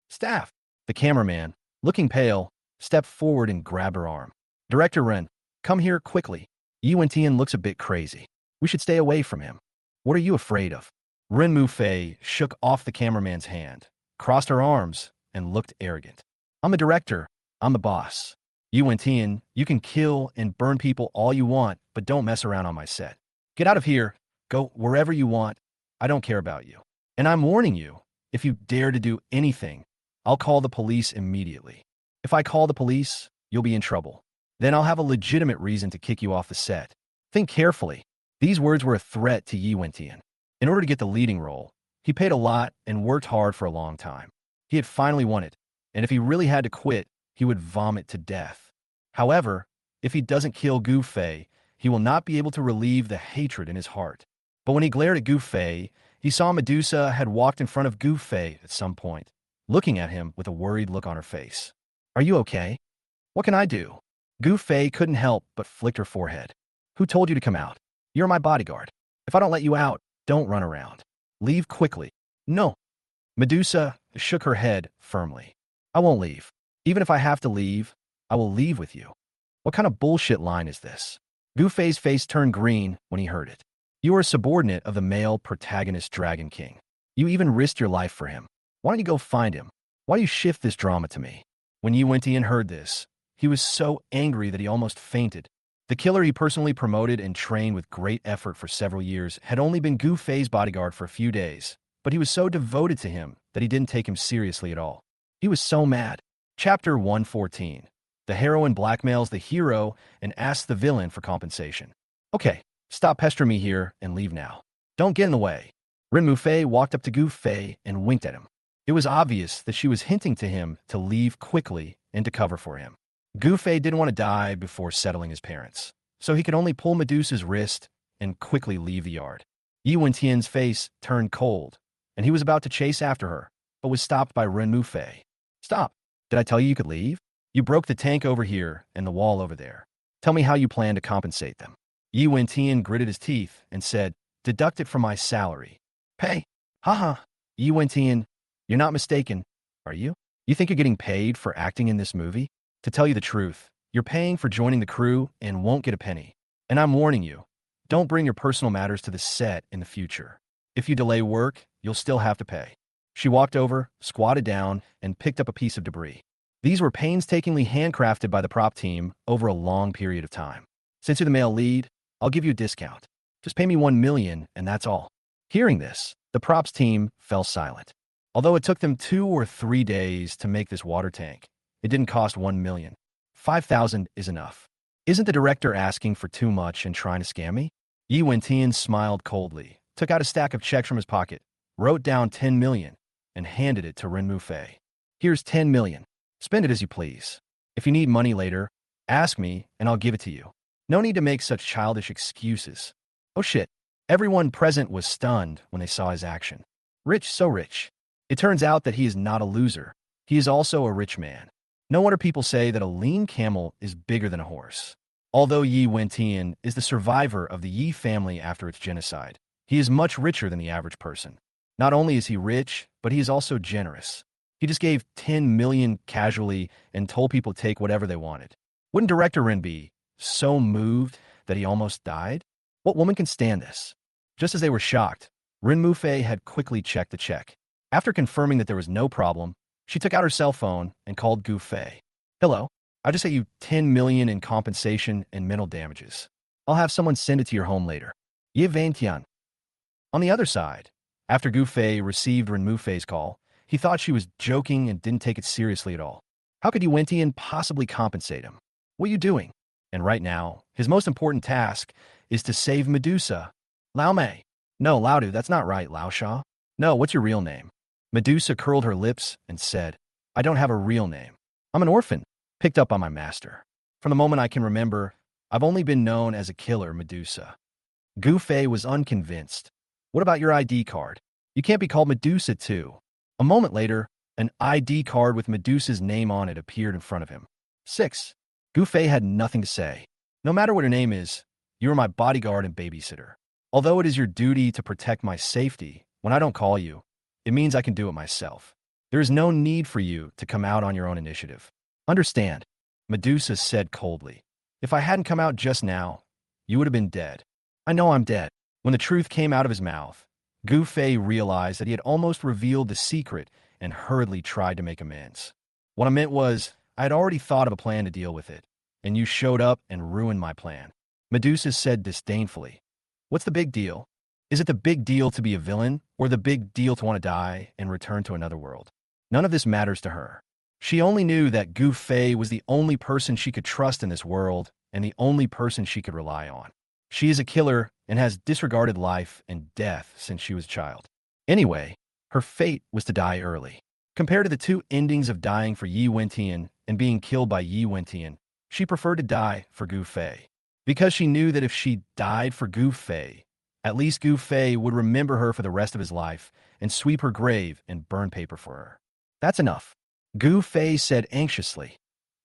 Staff. The cameraman, looking pale, stepped forward and grabbed her arm. Director Ren, come here quickly. Yi Wentian looks a bit crazy. We should stay away from him. What are you afraid of? Ren Mufei shook off the cameraman's hand, crossed her arms, and looked arrogant. I'm a director. I'm the boss. Yi Wentian, you can kill and burn people all you want, but don't mess around on my set. Get out of here. Go wherever you want. I don't care about you. And I'm warning you, if you dare to do anything, I'll call the police immediately. If I call the police, you'll be in trouble. Then I'll have a legitimate reason to kick you off the set. Think carefully. These words were a threat to Yi Wentian. In order to get the leading role, he paid a lot and worked hard for a long time. He had finally won it, and if he really had to quit, he would vomit to death. However, if he doesn't kill Gu Fei, he will not be able to relieve the hatred in his heart. But when he glared at Gu Fei, he saw Medusa had walked in front of Gu Fei at some point, looking at him with a worried look on her face. Are you okay? What can I do? Gu Fei couldn't help but flicked her forehead. Who told you to come out? You're my bodyguard. If I don't let you out, don't run around. Leave quickly. No. Medusa shook her head firmly. I won't leave. Even if I have to leave, I will leave with you. What kind of bullshit line is this? Gu Fei's face turned green when he heard it. You are a subordinate of the male protagonist Dragon King. You even risked your life for him. Why don't you go find him? Why do you shift this drama to me? When Yi Wentian heard this, he was so angry that he almost fainted. The killer he personally promoted and trained with great effort for several years had only been Gu Fei's bodyguard for a few days, but he was so devoted to him that he didn't take him seriously at all. He was so mad. Chapter 114. The heroine blackmails the hero and asks the villain for compensation. Okay, stop pestering me here and leave now. Don't get in the way. Ren Mufei walked up to Gu Fei and winked at him. It was obvious that she was hinting to him to leave quickly and to cover for him. Gu Fei didn't want to die before settling his parents, so he could only pull Medusa's wrist and quickly leave the yard. Yi Wentian's face turned cold, and he was about to chase after her, but was stopped by Ren Mufei. Stop! Did I tell you could leave? You broke the tank over here and the wall over there. Tell me how you plan to compensate them. Yi Wentian gritted his teeth and said, deduct it from my salary. Pay? Haha. Yi Wentian, you're not mistaken, are you? You think you're getting paid for acting in this movie? To tell you the truth, you're paying for joining the crew and won't get a penny. And I'm warning you, don't bring your personal matters to the set in the future. If you delay work, you'll still have to pay. She walked over, squatted down, and picked up a piece of debris. These were painstakingly handcrafted by the prop team over a long period of time. Since you're the male lead, I'll give you a discount. Just pay me 1 million, and that's all. Hearing this, the props team fell silent. Although it took them 2 or 3 days to make this water tank, it didn't cost 1 million. 5,000 is enough. Isn't the director asking for too much and trying to scam me? Yi Wentian smiled coldly, took out a stack of checks from his pocket, wrote down 10 million, and handed it to Ren Mufei. Here's 10 million. Spend it as you please. If you need money later, ask me and I'll give it to you. No need to make such childish excuses. Oh shit. Everyone present was stunned when they saw his action. Rich, so rich. It turns out that he is not a loser. He is also a rich man. No wonder people say that a lean camel is bigger than a horse. Although Yi Wentian is the survivor of the Yi family after its genocide, he is much richer than the average person. Not only is he rich, but he is also generous. He just gave 10 million casually and told people to take whatever they wanted. Wouldn't director Ren be so moved that he almost died? What woman can stand this? Just as they were shocked, Ren Mufei had quickly checked the check. After confirming that there was no problem, she took out her cell phone and called Gu Fei. Hello, I just sent you 10 million in compensation and mental damages. I'll have someone send it to your home later. Yi Wentian. On the other side, after Gu Fei received Ren Mufei's call, he thought she was joking and didn't take it seriously at all. How could Yi Wentian possibly compensate him? What are you doing? And right now, his most important task is to save Medusa. Lao Mei. No, Laudu, that's not right, Lao Sha. No, what's your real name? Medusa curled her lips and said, I don't have a real name. I'm an orphan, picked up by my master. From the moment I can remember, I've only been known as a killer, Medusa. Gu Fei was unconvinced. What about your ID card? You can't be called Medusa too. A moment later, an ID card with Medusa's name on it appeared in front of him. 6. Gu Fei had nothing to say. No matter what her name is, you are my bodyguard and babysitter. Although it is your duty to protect my safety, when I don't call you, it means I can do it myself. There is no need for you to come out on your own initiative. Understand, Medusa said coldly. If I hadn't come out just now, you would have been dead. I know I'm dead. When the truth came out of his mouth, Gu Fei realized that he had almost revealed the secret and hurriedly tried to make amends. What I meant was, I had already thought of a plan to deal with it, and you showed up and ruined my plan. Medusa said disdainfully. What's the big deal? Is it the big deal to be a villain, or the big deal to want to die and return to another world? None of this matters to her. She only knew that Gu Fei was the only person she could trust in this world and the only person she could rely on. She is a killer and has disregarded life and death since she was a child. Anyway, her fate was to die early. Compared to the two endings of dying for Yi Wentian and being killed by Yi Wentian, she preferred to die for Gu Fei. Because she knew that if she died for Gu Fei, at least Gu Fei would remember her for the rest of his life and sweep her grave and burn paper for her. That's enough. Gu Fei said anxiously.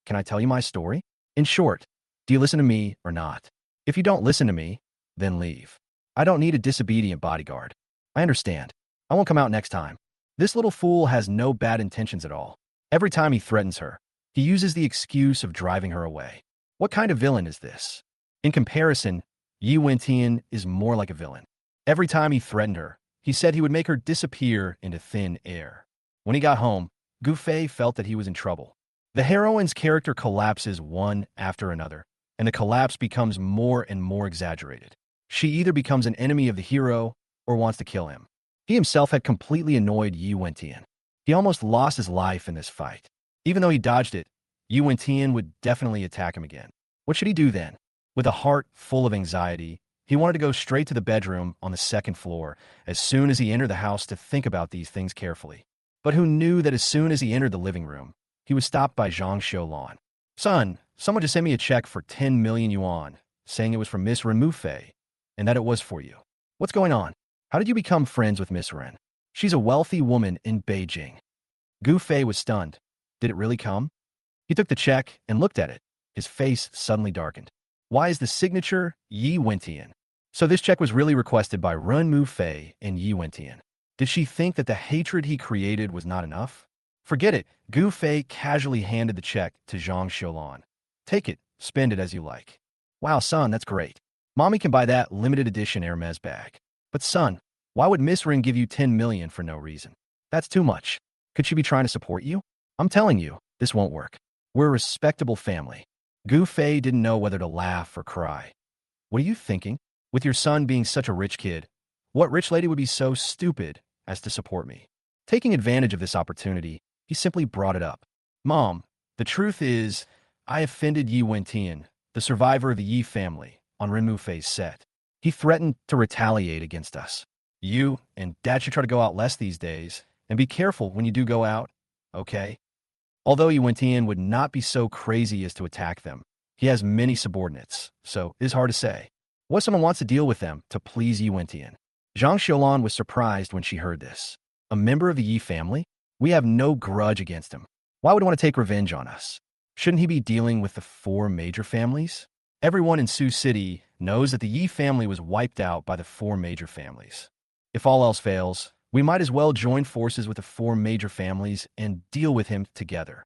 Can I tell you my story? In short, do you listen to me or not? If you don't listen to me, then leave. I don't need a disobedient bodyguard. I understand. I won't come out next time. This little fool has no bad intentions at all. Every time he threatens her, he uses the excuse of driving her away. What kind of villain is this? In comparison, Yi Wentian is more like a villain. Every time he threatened her, he said he would make her disappear into thin air. When he got home, Gu Fei felt that he was in trouble. The heroine's character collapses one after another, and the collapse becomes more and more exaggerated. She either becomes an enemy of the hero or wants to kill him. He himself had completely annoyed Yi Wentian. He almost lost his life in this fight. Even though he dodged it, Yi Wentian would definitely attack him again. What should he do then? With a heart full of anxiety, he wanted to go straight to the bedroom on the second floor as soon as he entered the house to think about these things carefully. But who knew that as soon as he entered the living room, he was stopped by Zhang Xiulan. Son, someone just sent me a check for 10 million yuan, saying it was from Miss Ren Mufei, and that it was for you. What's going on? How did you become friends with Miss Ren? She's a wealthy woman in Beijing. Gu Fei was stunned. Did it really come? He took the check and looked at it. His face suddenly darkened. Why is the signature Yi Wentian? So this check was really requested by Ren Mu Fei and Yi Wentian. Did she think that the hatred he created was not enough? Forget it. Gu Fei casually handed the check to Zhang Xiulan. Take it. Spend it as you like. Wow, son, that's great. Mommy can buy that limited edition Hermes bag. But son, why would Miss Ring give you 10 million for no reason? That's too much. Could she be trying to support you? I'm telling you, this won't work. We're a respectable family. Gu Fei didn't know whether to laugh or cry. What are you thinking? With your son being such a rich kid, what rich lady would be so stupid as to support me? Taking advantage of this opportunity, he simply brought it up. Mom, the truth is, I offended Yi Wentian, the survivor of the Yi family, on Renmu Fei's set. He threatened to retaliate against us. You and Dad should try to go out less these days, and be careful when you do go out, okay? Although Yi Wentian would not be so crazy as to attack them, he has many subordinates, so it is hard to say. What if someone wants to deal with them to please Yi Wentian? Zhang Xiulan was surprised when she heard this. A member of the Yi family? We have no grudge against him. Why would he want to take revenge on us? Shouldn't he be dealing with the 4 major families? Everyone in Sioux City knows that the Yi family was wiped out by the 4 major families. If all else fails, we might as well join forces with the 4 major families and deal with him together.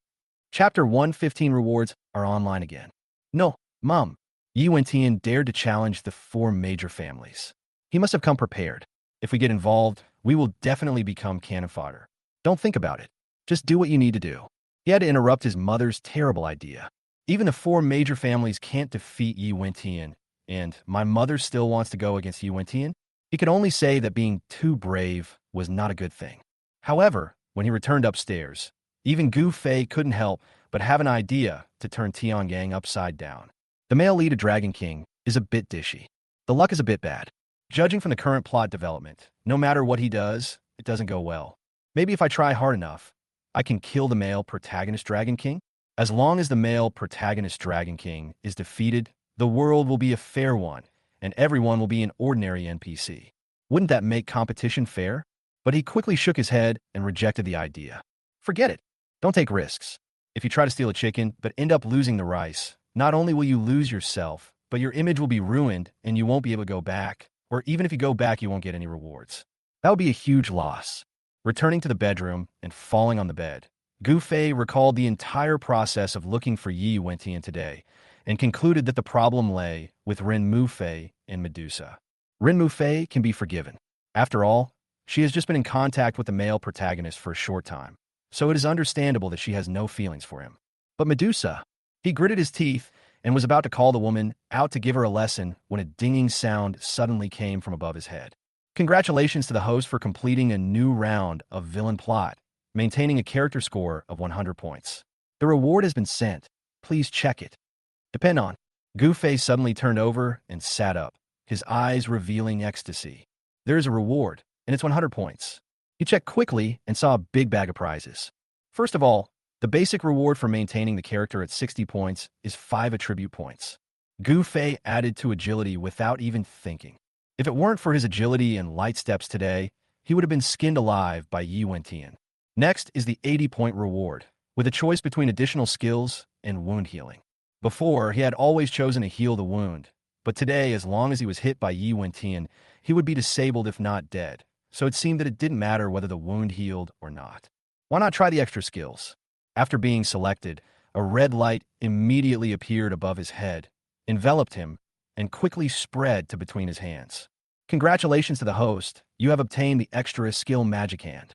Chapter 115 rewards are online again. No, Mom. Yi Wentian dared to challenge the 4 major families. He must have come prepared. If we get involved, we will definitely become cannon fodder. Don't think about it. Just do what you need to do. He had to interrupt his mother's terrible idea. Even the 4 major families can't defeat Yi Wentian, and my mother still wants to go against Yi Wentian? He could only say that being too brave was not a good thing. However, when he returned upstairs, even Gu Fei couldn't help but have an idea to turn Tiangang upside down. The male lead of Dragon King is a bit dishy. The luck is a bit bad. Judging from the current plot development, no matter what he does, it doesn't go well. Maybe if I try hard enough, I can kill the male protagonist Dragon King? As long as the male protagonist Dragon King is defeated, the world will be a fair one, and everyone will be an ordinary NPC. Wouldn't that make competition fair? But he quickly shook his head and rejected the idea. Forget it. Don't take risks. If you try to steal a chicken but end up losing the rice, not only will you lose yourself, but your image will be ruined and you won't be able to go back. Or even if you go back, you won't get any rewards. That would be a huge loss. Returning to the bedroom and falling on the bed, Gu Fei recalled the entire process of looking for Yi Wentian today and concluded that the problem lay with Ren Mu Fei and Medusa. Ren Mu Fei can be forgiven. After all, she has just been in contact with the male protagonist for a short time, so it is understandable that she has no feelings for him. But Medusa, he gritted his teeth and was about to call the woman out to give her a lesson when a dinging sound suddenly came from above his head. Congratulations to the host for completing a new round of Villain Plot, maintaining a character score of 100 points. The reward has been sent. Please check it. Depend on. Gu Fei suddenly turned over and sat up, his eyes revealing ecstasy. There is a reward, and it's 100 points. He checked quickly and saw a big bag of prizes. First of all, the basic reward for maintaining the character at 60 points is 5 attribute points. Gu Fei added to agility without even thinking. If it weren't for his agility and light steps today, he would have been skinned alive by Yi Wentian. Next is the 80-point reward, with a choice between additional skills and wound healing. Before, he had always chosen to heal the wound, but today, as long as he was hit by Yi Wentian, he would be disabled if not dead, so it seemed that it didn't matter whether the wound healed or not. Why not try the extra skills? After being selected, a red light immediately appeared above his head, enveloped him, and quickly spread to between his hands. Congratulations to the host, you have obtained the extra skill Magic Hand.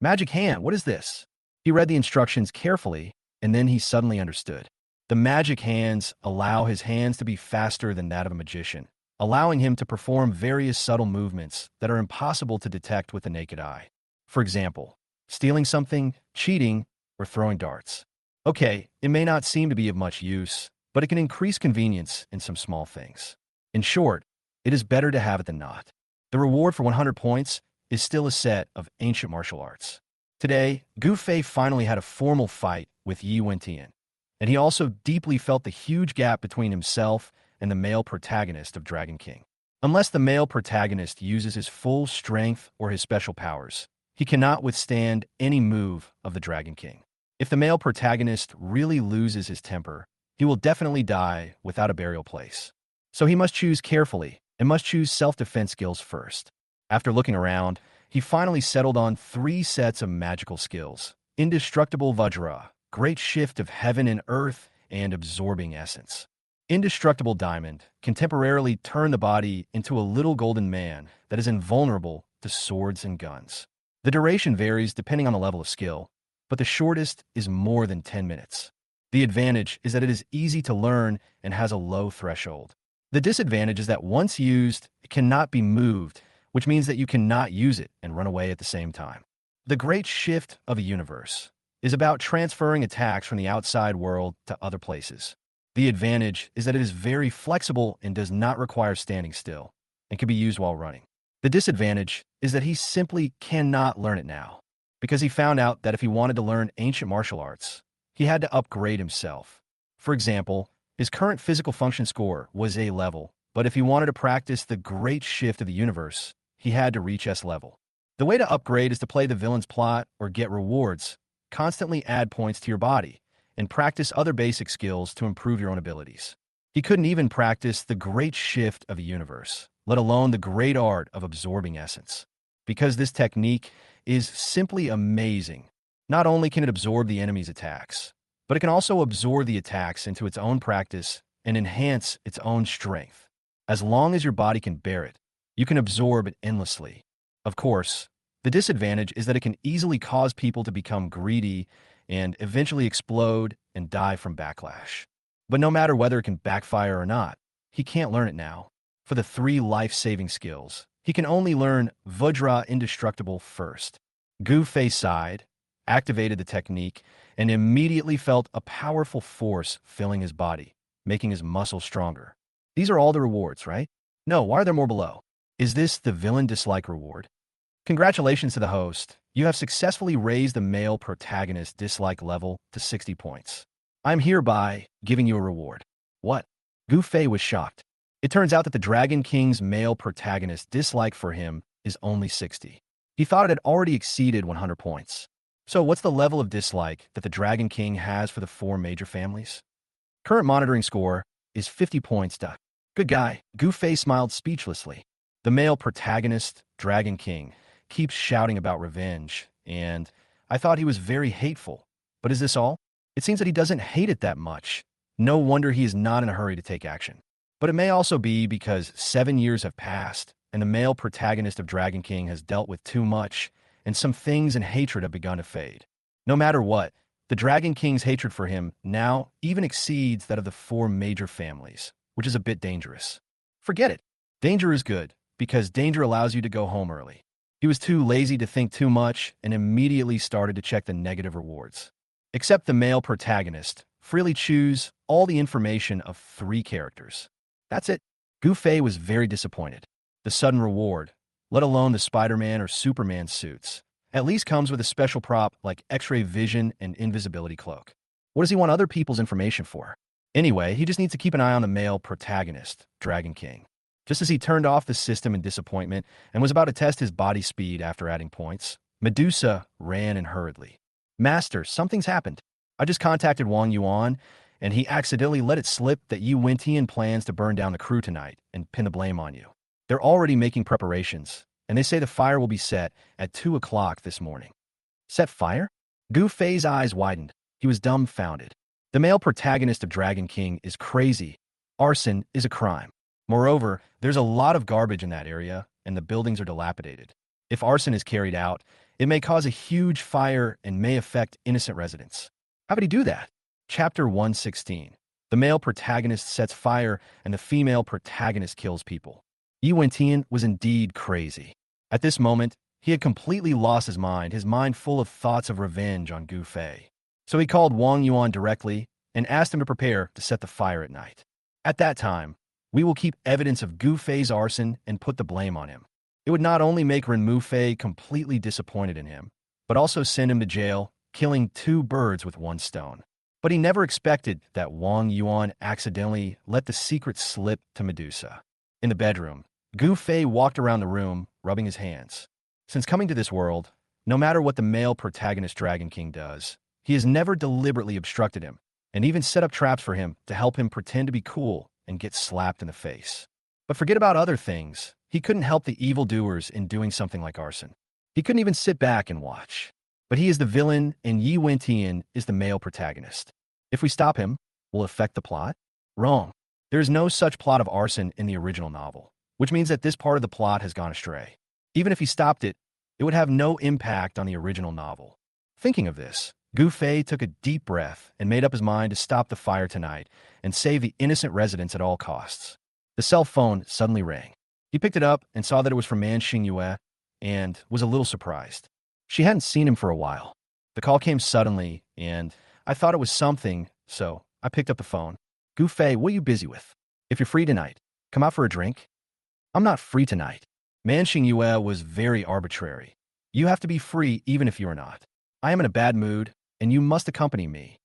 Magic Hand, what is this? He read the instructions carefully, and then he suddenly understood. The magic hands allow his hands to be faster than that of a magician, allowing him to perform various subtle movements that are impossible to detect with the naked eye. For example, stealing something, cheating, or throwing darts. Okay, it may not seem to be of much use, but it can increase convenience in some small things. In short, it is better to have it than not. The reward for 100 points is still a set of ancient martial arts. Today, Gu Fei finally had a formal fight with Yi Wentian, and he also deeply felt the huge gap between himself and the male protagonist of Dragon King. Unless the male protagonist uses his full strength or his special powers, he cannot withstand any move of the Dragon King. If the male protagonist really loses his temper, he will definitely die without a burial place. So he must choose carefully and must choose self-defense skills first. After looking around, he finally settled on 3 sets of magical skills: Indestructible Vajra, Great Shift of Heaven and Earth, and Absorbing Essence. Indestructible Diamond can temporarily turn the body into a little golden man that is invulnerable to swords and guns. The duration varies depending on the level of skill, but the shortest is more than 10 minutes. The advantage is that it is easy to learn and has a low threshold. The disadvantage is that once used, it cannot be moved, which means that you cannot use it and run away at the same time. The Great Shift of a Universe is about transferring attacks from the outside world to other places. The advantage is that it is very flexible and does not require standing still, and can be used while running. The disadvantage is that he simply cannot learn it now, because he found out that if he wanted to learn ancient martial arts, he had to upgrade himself. For example, his current physical function score was A level, but if he wanted to practice the Great Shift of the Universe, he had to reach S level. The way to upgrade is to play the villain's plot or get rewards, constantly add points to your body, and practice other basic skills to improve your own abilities. He couldn't even practice the Great Shift of a Universe, let alone the great art of absorbing essence. Because this technique is simply amazing. Not only can it absorb the enemy's attacks, but it can also absorb the attacks into its own practice and enhance its own strength. As long as your body can bear it, you can absorb it endlessly. Of course, the disadvantage is that it can easily cause people to become greedy and eventually explode and die from backlash. But no matter whether it can backfire or not, he can't learn it now. For the 3 life-saving skills, he can only learn Vajra Indestructible first. Gu Fei sighed, activated the technique, and immediately felt a powerful force filling his body, making his muscles stronger. These are all the rewards, right? No, why are there more below? Is this the villain dislike reward? Congratulations to the host. You have successfully raised the male protagonist dislike level to 60 points. I'm hereby giving you a reward. What? Gu Fei was shocked. It turns out that the Dragon King's male protagonist dislike for him is only 60. He thought it had already exceeded 100 points. So what's the level of dislike that the Dragon King has for the 4 major families? Current monitoring score is 50 points. Good guy. Gu Fei smiled speechlessly. The male protagonist, Dragon King, keeps shouting about revenge, and I thought he was very hateful. But is this all? It seems that he doesn't hate it that much. No wonder he is not in a hurry to take action. But it may also be because 7 years have passed, and the male protagonist of Dragon King has dealt with too much, and some things and hatred have begun to fade. No matter what, the Dragon King's hatred for him now even exceeds that of the 4 major families, which is a bit dangerous. Forget it. Danger is good, because danger allows you to go home early. He was too lazy to think too much and immediately started to check the negative rewards. Except the male protagonist, freely choose all the information of 3 characters. That's it. Gu Fei was very disappointed. The sudden reward, let alone the Spider-Man or Superman suits, at least comes with a special prop like X-ray vision and invisibility cloak. What does he want other people's information for? Anyway, he just needs to keep an eye on the male protagonist, Dragon King. Just as he turned off the system in disappointment and was about to test his body speed after adding points, Medusa ran in hurriedly. Master, something's happened. I just contacted Wang Yuan, and he accidentally let it slip that Yi Wentian plans to burn down the crew tonight and pin the blame on you. They're already making preparations, and they say the fire will be set at 2 o'clock this morning. Set fire? Gu Fei's eyes widened. He was dumbfounded. The male protagonist of Dragon King is crazy. Arson is a crime. Moreover, there's a lot of garbage in that area, and the buildings are dilapidated. If arson is carried out, it may cause a huge fire and may affect innocent residents. How would he do that? Chapter 116. The male protagonist sets fire, and the female protagonist kills people. Yi Wentian was indeed crazy. At this moment, he had completely lost his mind full of thoughts of revenge on Gu Fei. So he called Wang Yuan directly and asked him to prepare to set the fire at night. At that time, we will keep evidence of Gu Fei's arson and put the blame on him. It would not only make Renmu Fei completely disappointed in him, but also send him to jail, killing 2 birds with 1 stone. But he never expected that Wang Yuan accidentally let the secret slip to Medusa. In the bedroom, Gu Fei walked around the room, rubbing his hands. Since coming to this world, no matter what the male protagonist Dragon King does, he has never deliberately obstructed him, and even set up traps for him to help him pretend to be cool and get slapped in the face. But forget about other things. He couldn't help the evildoers in doing something like arson. He couldn't even sit back and watch. But he is the villain, and Yi Wentian is the male protagonist. If we stop him, will it affect the plot? Wrong. There is no such plot of arson in the original novel, which means that this part of the plot has gone astray. Even if he stopped it, it would have no impact on the original novel. Thinking of this, Gu Fei took a deep breath and made up his mind to stop the fire tonight and save the innocent residents at all costs. The cell phone suddenly rang. He picked it up and saw that it was from Man Xingyue and was a little surprised. She hadn't seen him for a while. The call came suddenly, and I thought it was something, so I picked up the phone. Gu Fei, what are you busy with? If you're free tonight, come out for a drink. I'm not free tonight. Man Xingyue was very arbitrary. You have to be free even if you are not. I am in a bad mood, and you must accompany me.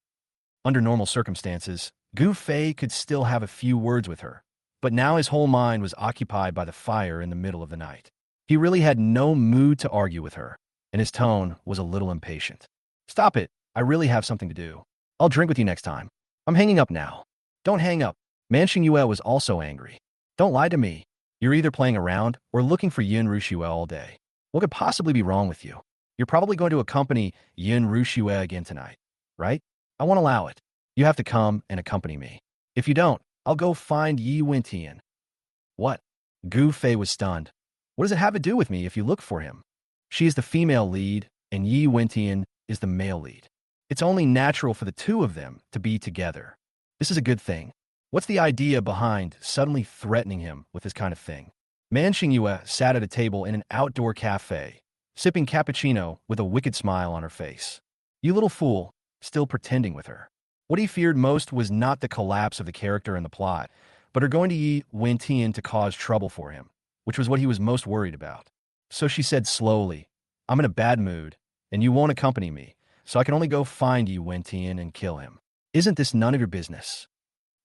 Under normal circumstances, Gu Fei could still have a few words with her, but now his whole mind was occupied by the fire in the middle of the night. He really had no mood to argue with her, and his tone was a little impatient. Stop it. I really have something to do. I'll drink with you next time. I'm hanging up now. Don't hang up. Man Xingyue was also angry. Don't lie to me. You're either playing around or looking for Yin Rushue all day. What could possibly be wrong with you? You're probably going to accompany Yin Rushue again tonight, right? I won't allow it. You have to come and accompany me. If you don't, I'll go find Yi Wentian. What? Gu Fei was stunned. What does it have to do with me if you look for him? She is the female lead, and Yi Wentian is the male lead. It's only natural for the two of them to be together. This is a good thing. What's the idea behind suddenly threatening him with this kind of thing? Man Xingyue sat at a table in an outdoor cafe, sipping cappuccino with a wicked smile on her face. You little fool, still pretending with her. What he feared most was not the collapse of the character in the plot, but her going to Yi Wentian to cause trouble for him, which was what he was most worried about. So she said slowly, I'm in a bad mood, and you won't accompany me, so I can only go find Yi Wentian and kill him. Isn't this none of your business?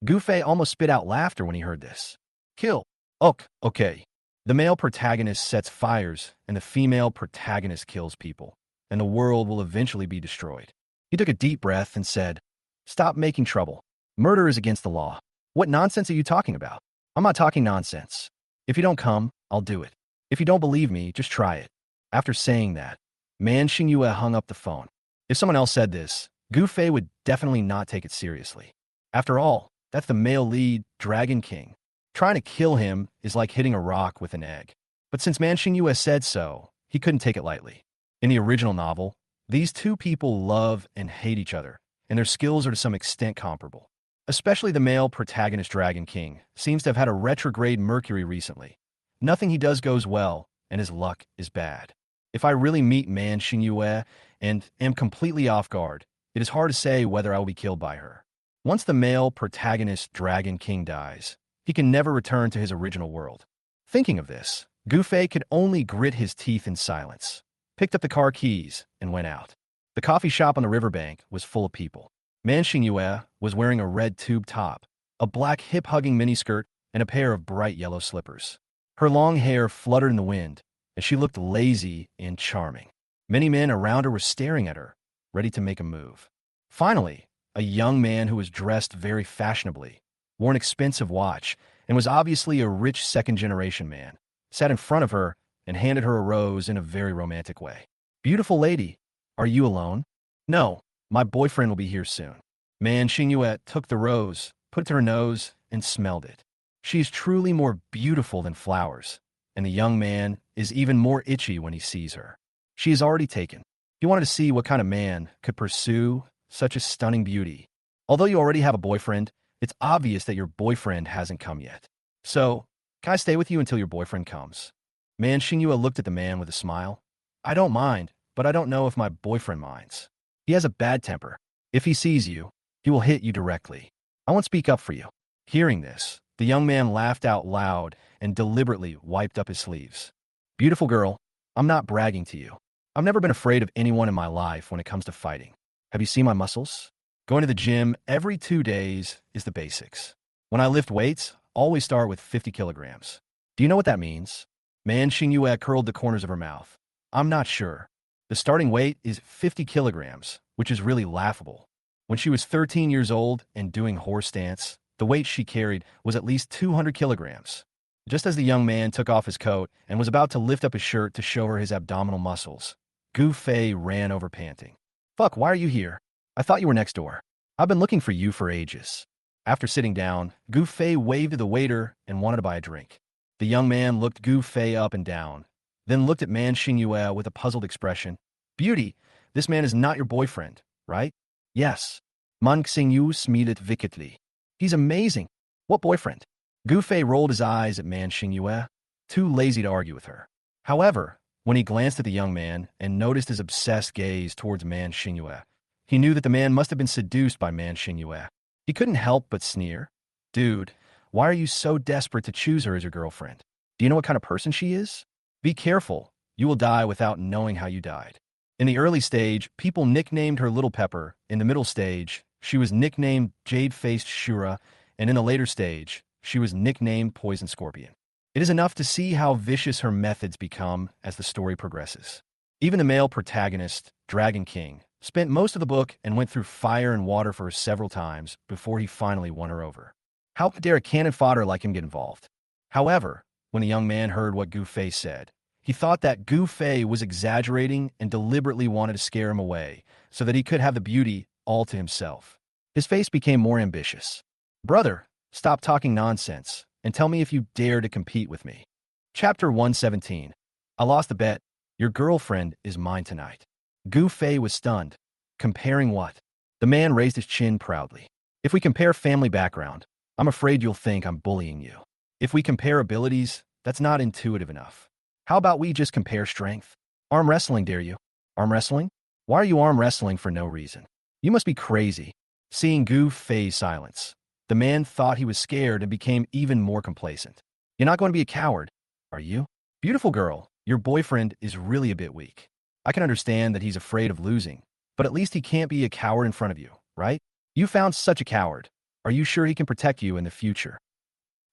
Gu Fei almost spit out laughter when he heard this. Kill. Okay. The male protagonist sets fires, and the female protagonist kills people, and the world will eventually be destroyed. He took a deep breath and said, Stop making trouble. Murder is against the law. What nonsense are you talking about? I'm not talking nonsense. If you don't come, I'll do it. If you don't believe me, just try it. After saying that, Man Xingyue hung up the phone. If someone else said this, Gu Fei would definitely not take it seriously. After all, that's the male lead, Dragon King. Trying to kill him is like hitting a rock with an egg. But since Man Xingyue said so, he couldn't take it lightly. In the original novel, these two people love and hate each other, and their skills are to some extent comparable. Especially the male protagonist Dragon King seems to have had a retrograde Mercury recently. Nothing he does goes well, and his luck is bad. If I really meet Man Xingyue and am completely off guard, it is hard to say whether I will be killed by her. Once the male protagonist Dragon King dies, he can never return to his original world. Thinking of this, Gu Fei could only grit his teeth in silence, picked up the car keys, and went out. The coffee shop on the riverbank was full of people. Man Xingyue was wearing a red tube top, a black hip-hugging miniskirt, and a pair of bright yellow slippers. Her long hair fluttered in the wind, and she looked lazy and charming. Many men around her were staring at her, ready to make a move. Finally, a young man who was dressed very fashionably, wore an expensive watch, and was obviously a rich second-generation man, sat in front of her and handed her a rose in a very romantic way. Beautiful lady, are you alone? No, my boyfriend will be here soon. Man Xingyue took the rose, put it to her nose, and smelled it. She is truly more beautiful than flowers, and the young man is even more itchy when he sees her. She is already taken. He wanted to see what kind of man could pursue such a stunning beauty. Although you already have a boyfriend, it's obvious that your boyfriend hasn't come yet. So, can I stay with you until your boyfriend comes? Man Xingyue looked at the man with a smile. I don't mind, but I don't know if my boyfriend minds. He has a bad temper. If he sees you, he will hit you directly. I won't speak up for you. Hearing this, the young man laughed out loud and deliberately wiped up his sleeves. Beautiful girl, I'm not bragging to you. I've never been afraid of anyone in my life when it comes to fighting. Have you seen my muscles? Going to the gym every 2 days is the basics. When I lift weights, always start with 50 kilograms. Do you know what that means? Man Xingyue curled the corners of her mouth. I'm not sure. The starting weight is 50 kilograms, which is really laughable. When she was 13 years old and doing horse stance, the weight she carried was at least 200 kilograms. Just as the young man took off his coat and was about to lift up his shirt to show her his abdominal muscles, Gu Fei ran over panting. Fuck, why are you here? I thought you were next door. I've been looking for you for ages. After sitting down, Gu Fei waved to the waiter and wanted to buy a drink. The young man looked Gu Fei up and down, then looked at Man Xingyue with a puzzled expression. Beauty, this man is not your boyfriend, right? Yes. Man Xingyu smiled wickedly. He's amazing. What boyfriend? Gu Fei rolled his eyes at Man Xingyue, too lazy to argue with her. However, when he glanced at the young man and noticed his obsessed gaze towards Man Xingyue, he knew that the man must have been seduced by Man Xingyue. He couldn't help but sneer. Dude, why are you so desperate to choose her as your girlfriend? Do you know what kind of person she is? Be careful. You will die without knowing how you died. In the early stage, people nicknamed her Little Pepper. In the middle stage, she was nicknamed Jade-Faced Shura, and in the later stage, she was nicknamed Poison Scorpion. It is enough to see how vicious her methods become as the story progresses. Even the male protagonist, Dragon King, spent most of the book and went through fire and water for her several times before he finally won her over. How dare a cannon fodder like him get involved? However, when the young man heard what Gu Fei said, he thought that Gu Fei was exaggerating and deliberately wanted to scare him away so that he could have the beauty all to himself. His face became more ambitious. Brother, stop talking nonsense and tell me if you dare to compete with me. Chapter 117. I lost the bet. Your girlfriend is mine tonight. Gu Fei was stunned. Comparing what? The man raised his chin proudly. If we compare family background, I'm afraid you'll think I'm bullying you. If we compare abilities, that's not intuitive enough. How about we just compare strength? Arm wrestling, dare you? Arm wrestling? Why are you arm wrestling for no reason? You must be crazy. Seeing Gu Fei's silence, the man thought he was scared and became even more complacent. You're not going to be a coward, are you? Beautiful girl, your boyfriend is really a bit weak. I can understand that he's afraid of losing, but at least he can't be a coward in front of you, right? You found such a coward. Are you sure he can protect you in the future?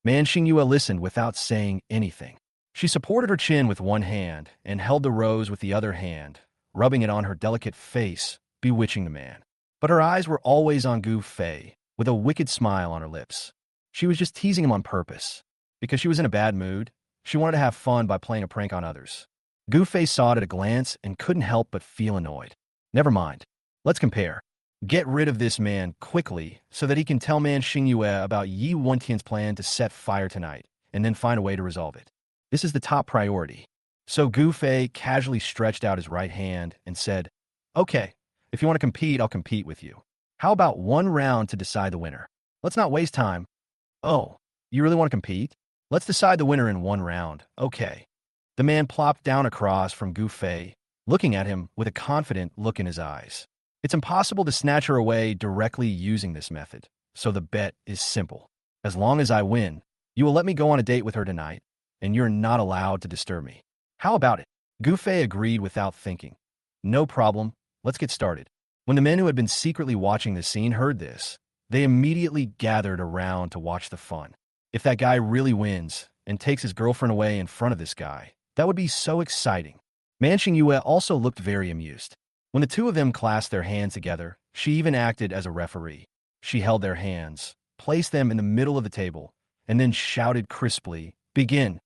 Man Xingyue listened without saying anything. She supported her chin with one hand and held the rose with the other hand, rubbing it on her delicate face, bewitching the man. But her eyes were always on Gu Fei, with a wicked smile on her lips. She was just teasing him on purpose. Because she was in a bad mood, she wanted to have fun by playing a prank on others. Gu Fei saw it at a glance and couldn't help but feel annoyed. Never mind. Let's compare. Get rid of this man quickly so that he can tell Man Xingyue about Yi Wentian's plan to set fire tonight, and then find a way to resolve it. This is the top priority. So Gu Fei casually stretched out his right hand and said, Okay, if you want to compete, I'll compete with you. How about one round to decide the winner? Let's not waste time. Oh, you really want to compete? Let's decide the winner in one round. Okay. The man plopped down across from Gu Fei, looking at him with a confident look in his eyes. It's impossible to snatch her away directly using this method, so the bet is simple. As long as I win, you will let me go on a date with her tonight, and you're not allowed to disturb me. How about it? Gu Fei agreed without thinking. No problem, let's get started. When the men who had been secretly watching the scene heard this, they immediately gathered around to watch the fun. If that guy really wins and takes his girlfriend away in front of this guy, that would be so exciting. Man Xingyue also looked very amused. When the two of them clasped their hands together, she even acted as a referee. She held their hands, placed them in the middle of the table, and then shouted crisply, Begin.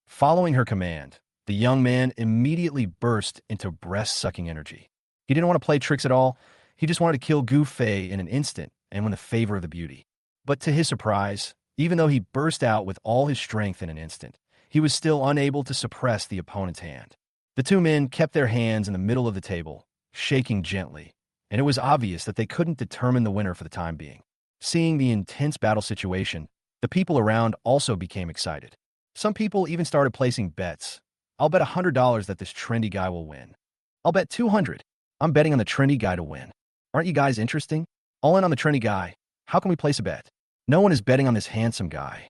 Following her command, the young man immediately burst into breast-sucking energy. He didn't want to play tricks at all. He just wanted to kill Gu Fei in an instant and win the favor of the beauty. But to his surprise, even though he burst out with all his strength in an instant, he was still unable to suppress the opponent's hand. The two men kept their hands in the middle of the table, shaking gently, and it was obvious that they couldn't determine the winner for the time being. Seeing the intense battle situation, the people around also became excited. Some people even started placing bets. I'll bet $100 that this trendy guy will win. I'll bet $200. I'm betting on the trendy guy to win. Aren't you guys interesting? All in on the trendy guy. How can we place a bet? No one is betting on this handsome guy.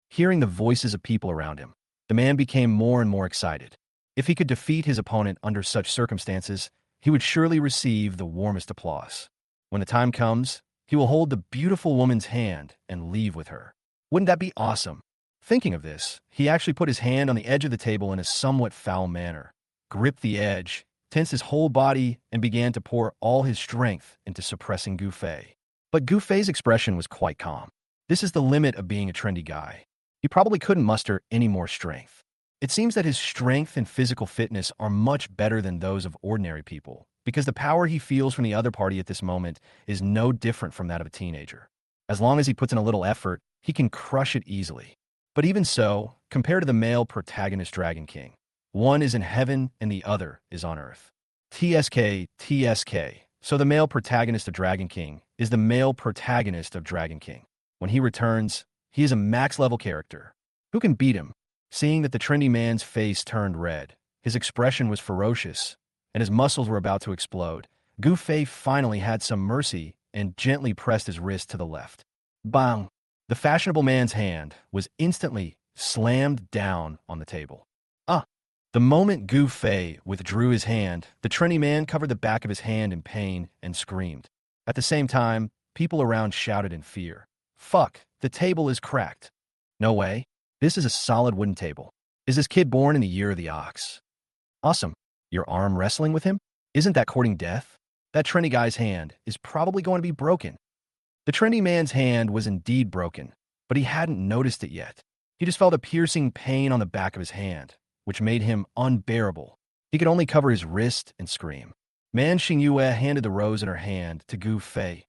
Hearing the voices of people around him, the man became more and more excited. If he could defeat his opponent under such circumstances, he would surely receive the warmest applause. When the time comes, he will hold the beautiful woman's hand and leave with her. Wouldn't that be awesome? Thinking of this, he actually put his hand on the edge of the table in a somewhat foul manner, gripped the edge, tensed his whole body, and began to pour all his strength into suppressing Gu Fei. But Gu Fei's expression was quite calm. This is the limit of being a trendy guy. He probably couldn't muster any more strength. It seems that his strength and physical fitness are much better than those of ordinary people, because the power he feels from the other party at this moment is no different from that of a teenager. As long as he puts in a little effort, he can crush it easily. But even so, compared to the male protagonist Dragon King, one is in heaven and the other is on earth. TSK. So the male protagonist of Dragon King is the male protagonist of Dragon King. When he returns, he is a max-level character. Who can beat him? Seeing that the trendy man's face turned red, his expression was ferocious, and his muscles were about to explode, Gu Fei finally had some mercy and gently pressed his wrist to the left. Bang! The fashionable man's hand was instantly slammed down on the table. Ah! The moment Gu Fei withdrew his hand, the trendy man covered the back of his hand in pain and screamed. At the same time, people around shouted in fear. Fuck! The table is cracked. No way. This is a solid wooden table. Is this kid born in the year of the ox? Awesome. Your arm wrestling with him? Isn't that courting death? That trendy guy's hand is probably going to be broken. The trendy man's hand was indeed broken, but he hadn't noticed it yet. He just felt a piercing pain on the back of his hand, which made him unbearable. He could only cover his wrist and scream. Man Xingyue handed the rose in her hand to Gu Fei.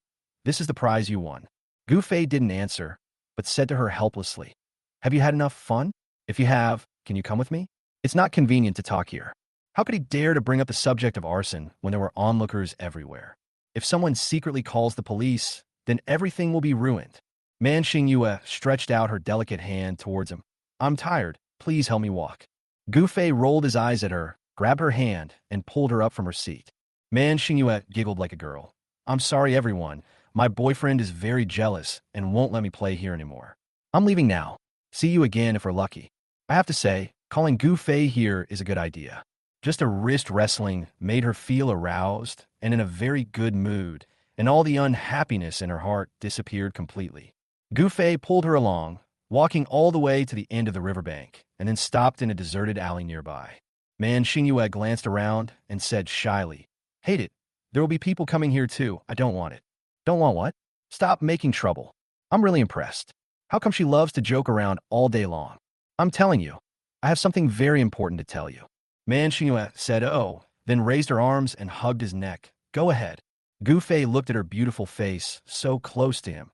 This is the prize you won. Gu Fei didn't answer, but said to her helplessly, have you had enough fun? If you have, can you come with me? It's not convenient to talk here. How could he dare to bring up the subject of arson when there were onlookers everywhere? If someone secretly calls the police, then everything will be ruined. Man Xingyue stretched out her delicate hand towards him. I'm tired. Please help me walk. Gu Fei rolled his eyes at her, grabbed her hand, and pulled her up from her seat. Man Xingyue giggled like a girl. I'm sorry, everyone. My boyfriend is very jealous and won't let me play here anymore. I'm leaving now. See you again if we're lucky. I have to say, calling Gu Fei here is a good idea. Just a wrist wrestling made her feel aroused and in a very good mood, and all the unhappiness in her heart disappeared completely. Gu Fei pulled her along, walking all the way to the end of the riverbank, and then stopped in a deserted alley nearby. Man Xingyue glanced around and said shyly, Hate it. There will be people coming here too. I don't want it. Don't want what? Stop making trouble. I'm really impressed. How come she loves to joke around all day long? I'm telling you, I have something very important to tell you. Man Xingyue said, oh, then raised her arms and hugged his neck. Go ahead. Gu Fei looked at her beautiful face, so close to him.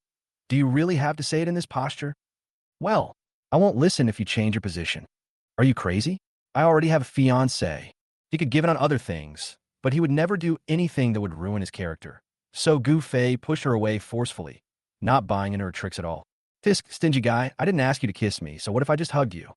Do you really have to say it in this posture? Well, I won't listen if you change your position. Are you crazy? I already have a fiancé. He could give it on other things, but he would never do anything that would ruin his character. So Gu Fei pushed her away forcefully, not buying into her tricks at all. Tisk, stingy guy, I didn't ask you to kiss me, so what if I just hugged you?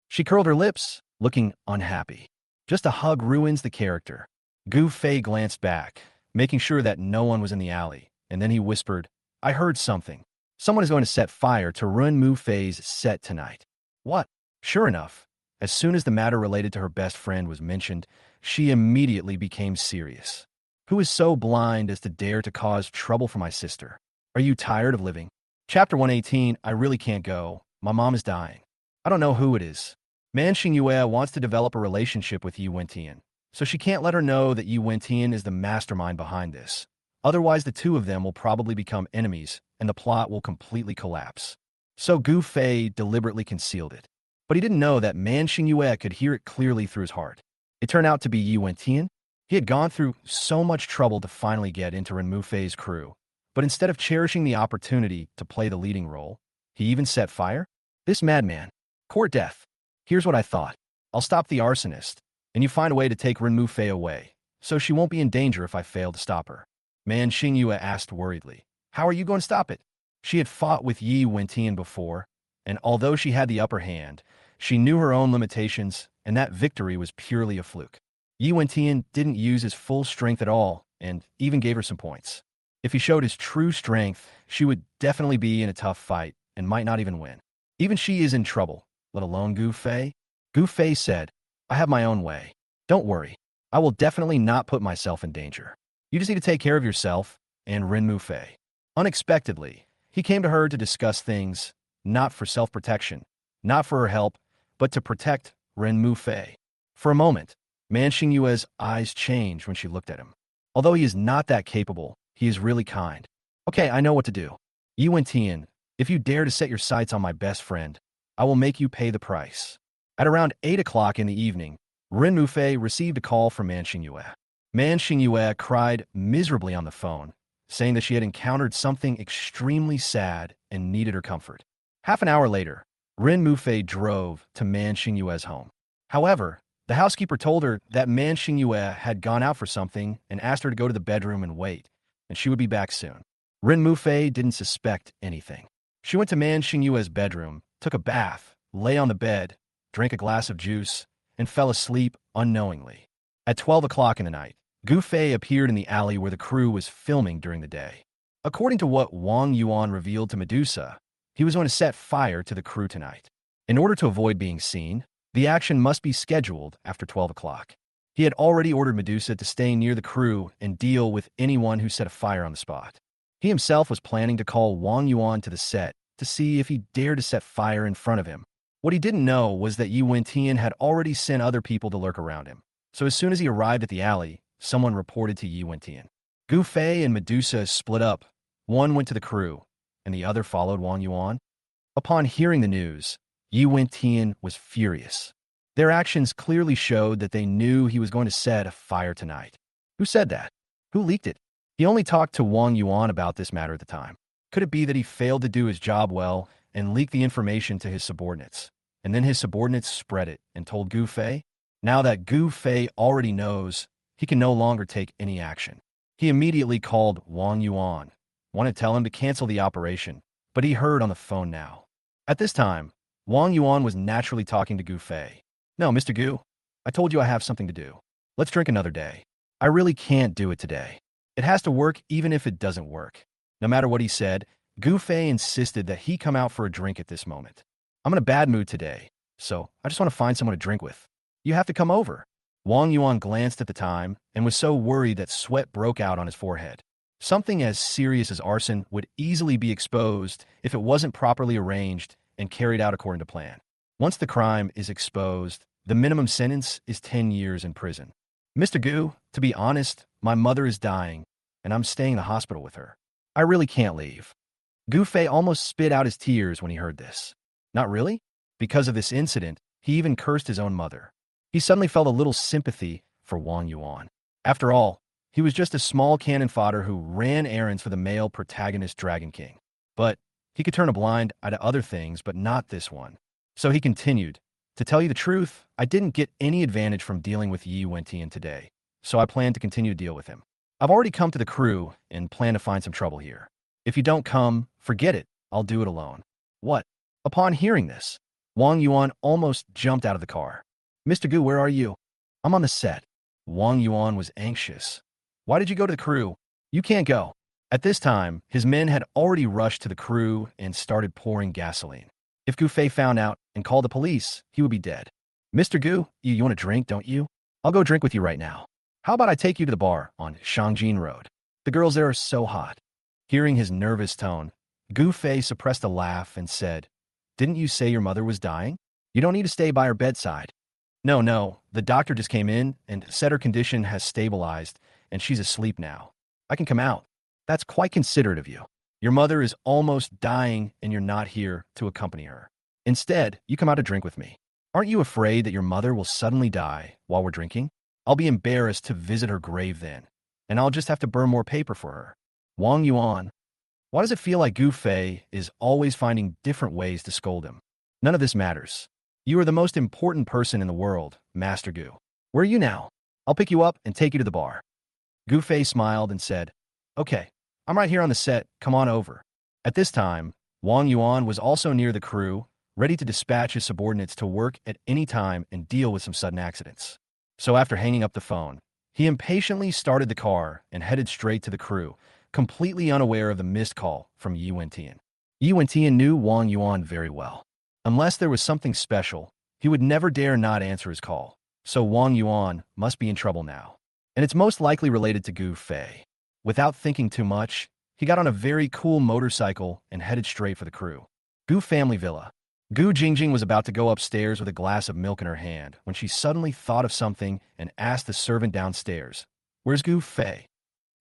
She curled her lips, looking unhappy. Just a hug ruins the character. Gu Fei glanced back, making sure that no one was in the alley, and then he whispered, I heard something. Someone is going to set fire to ruin Mu Fei's set tonight. What? Sure enough, as soon as the matter related to her best friend was mentioned, she immediately became serious. Who is so blind as to dare to cause trouble for my sister? Are you tired of living? Chapter 118, I really can't go. My mom is dying. I don't know who it is. Man Xingyue wants to develop a relationship with Yi Wentian, so she can't let her know that Yi Wentian is the mastermind behind this. Otherwise, the two of them will probably become enemies, and the plot will completely collapse. So Gu Fei deliberately concealed it. But he didn't know that Man Xingyue could hear it clearly through his heart. It turned out to be Yi Wentian. He had gone through so much trouble to finally get into Ren Mu Fei's crew, but instead of cherishing the opportunity to play the leading role, he even set fire? This madman. Court death. Here's what I thought. I'll stop the arsonist, and you find a way to take Ren Mu Fei away, so she won't be in danger if I fail to stop her. Man Xingyue asked worriedly, how are you going to stop it? She had fought with Yi Wentian before, and although she had the upper hand, she knew her own limitations, and that victory was purely a fluke. Yi Wentian didn't use his full strength at all, and even gave her some points. If he showed his true strength, she would definitely be in a tough fight, and might not even win. Even she is in trouble, let alone Gu Fei. Gu Fei said, I have my own way. Don't worry. I will definitely not put myself in danger. You just need to take care of yourself and Ren Mu Fei. Unexpectedly, he came to her to discuss things, not for self-protection, not for her help, but to protect Ren Mufei. For a moment, Man Xingyue's eyes changed when she looked at him. Although he is not that capable, he is really kind. Okay, I know what to do. Yi Wentian, if you dare to set your sights on my best friend, I will make you pay the price. At around 8 o'clock in the evening, Ren Mufei received a call from Man Xingyue. Man Xingyue cried miserably on the phone, saying that she had encountered something extremely sad and needed her comfort. Half an hour later, Ren Mufei drove to Man Xingyue's home. However, the housekeeper told her that Man Xingyue had gone out for something and asked her to go to the bedroom and wait, and she would be back soon. Ren Mufei didn't suspect anything. She went to Man Xingyue's bedroom, took a bath, lay on the bed, drank a glass of juice, and fell asleep unknowingly. At 12 o'clock in the night, Gu Fei appeared in the alley where the crew was filming during the day. According to what Wang Yuan revealed to Medusa, he was going to set fire to the crew tonight. In order to avoid being seen, the action must be scheduled after 12 o'clock. He had already ordered Medusa to stay near the crew and deal with anyone who set a fire on the spot. He himself was planning to call Wang Yuan to the set to see if he dared to set fire in front of him. What he didn't know was that Yi Wentian had already sent other people to lurk around him. So as soon as he arrived at the alley, someone reported to Yi Wentian. Gu Fei and Medusa split up. One went to the crew, and the other followed Wang Yuan. Upon hearing the news, Yi Wentian was furious. Their actions clearly showed that they knew he was going to set a fire tonight. Who said that? Who leaked it? He only talked to Wang Yuan about this matter at the time. Could it be that he failed to do his job well and leaked the information to his subordinates? And then his subordinates spread it and told Gu Fei? Now that Gu Fei already knows, he can no longer take any action. He immediately called Wang Yuan, wanted to tell him to cancel the operation, but he heard on the phone now. At this time, Wang Yuan was naturally talking to Gu Fei. No, Mr. Gu, I told you I have something to do. Let's drink another day. I really can't do it today. It has to work even if it doesn't work. No matter what he said, Gu Fei insisted that he come out for a drink at this moment. I'm in a bad mood today, so I just want to find someone to drink with. You have to come over. Wang Yuan glanced at the time and was so worried that sweat broke out on his forehead. Something as serious as arson would easily be exposed if it wasn't properly arranged and carried out according to plan. Once the crime is exposed, the minimum sentence is 10 years in prison. Mr. Gu, to be honest, my mother is dying, and I'm staying in the hospital with her. I really can't leave. Gu Fei almost spit out his tears when he heard this. Not really? Because of this incident, he even cursed his own mother. He suddenly felt a little sympathy for Wang Yuan. After all, he was just a small cannon fodder who ran errands for the male protagonist Dragon King. But he could turn a blind eye to other things, but not this one. So he continued, to tell you the truth, I didn't get any advantage from dealing with Yi Wentian today, so I plan to continue to deal with him. I've already come to the crew and plan to find some trouble here. If you don't come, forget it, I'll do it alone. What? Upon hearing this, Wang Yuan almost jumped out of the car. Mr. Gu, where are you? I'm on the set. Wang Yuan was anxious. Why did you go to the crew? You can't go. At this time, his men had already rushed to the crew and started pouring gasoline. If Gu Fei found out and called the police, he would be dead. Mr. Gu, you want a drink, don't you? I'll go drink with you right now. How about I take you to the bar on Shangjin Road? The girls there are so hot. Hearing his nervous tone, Gu Fei suppressed a laugh and said, Didn't you say your mother was dying? You don't need to stay by her bedside. No, the doctor just came in and said her condition has stabilized and she's asleep now. I can come out. That's quite considerate of you. Your mother is almost dying and you're not here to accompany her. Instead, you come out to drink with me. Aren't you afraid that your mother will suddenly die while we're drinking? I'll be embarrassed to visit her grave then, and I'll just have to burn more paper for her. Wang Yuan, why does it feel like Gu Fei is always finding different ways to scold him? None of this matters. You are the most important person in the world, Master Gu. Where are you now? I'll pick you up and take you to the bar. Gu Fei smiled and said, Okay, I'm right here on the set, come on over. At this time, Wang Yuan was also near the crew, ready to dispatch his subordinates to work at any time and deal with some sudden accidents. So after hanging up the phone, he impatiently started the car and headed straight to the crew, completely unaware of the missed call from Yi Wentian. Yi Wentian knew Wang Yuan very well. Unless there was something special, he would never dare not answer his call. So Wang Yuan must be in trouble now. And it's most likely related to Gu Fei. Without thinking too much, he got on a very cool motorcycle and headed straight for the crew. Gu family villa. Gu Jingjing was about to go upstairs with a glass of milk in her hand when she suddenly thought of something and asked the servant downstairs, "Where's Gu Fei?"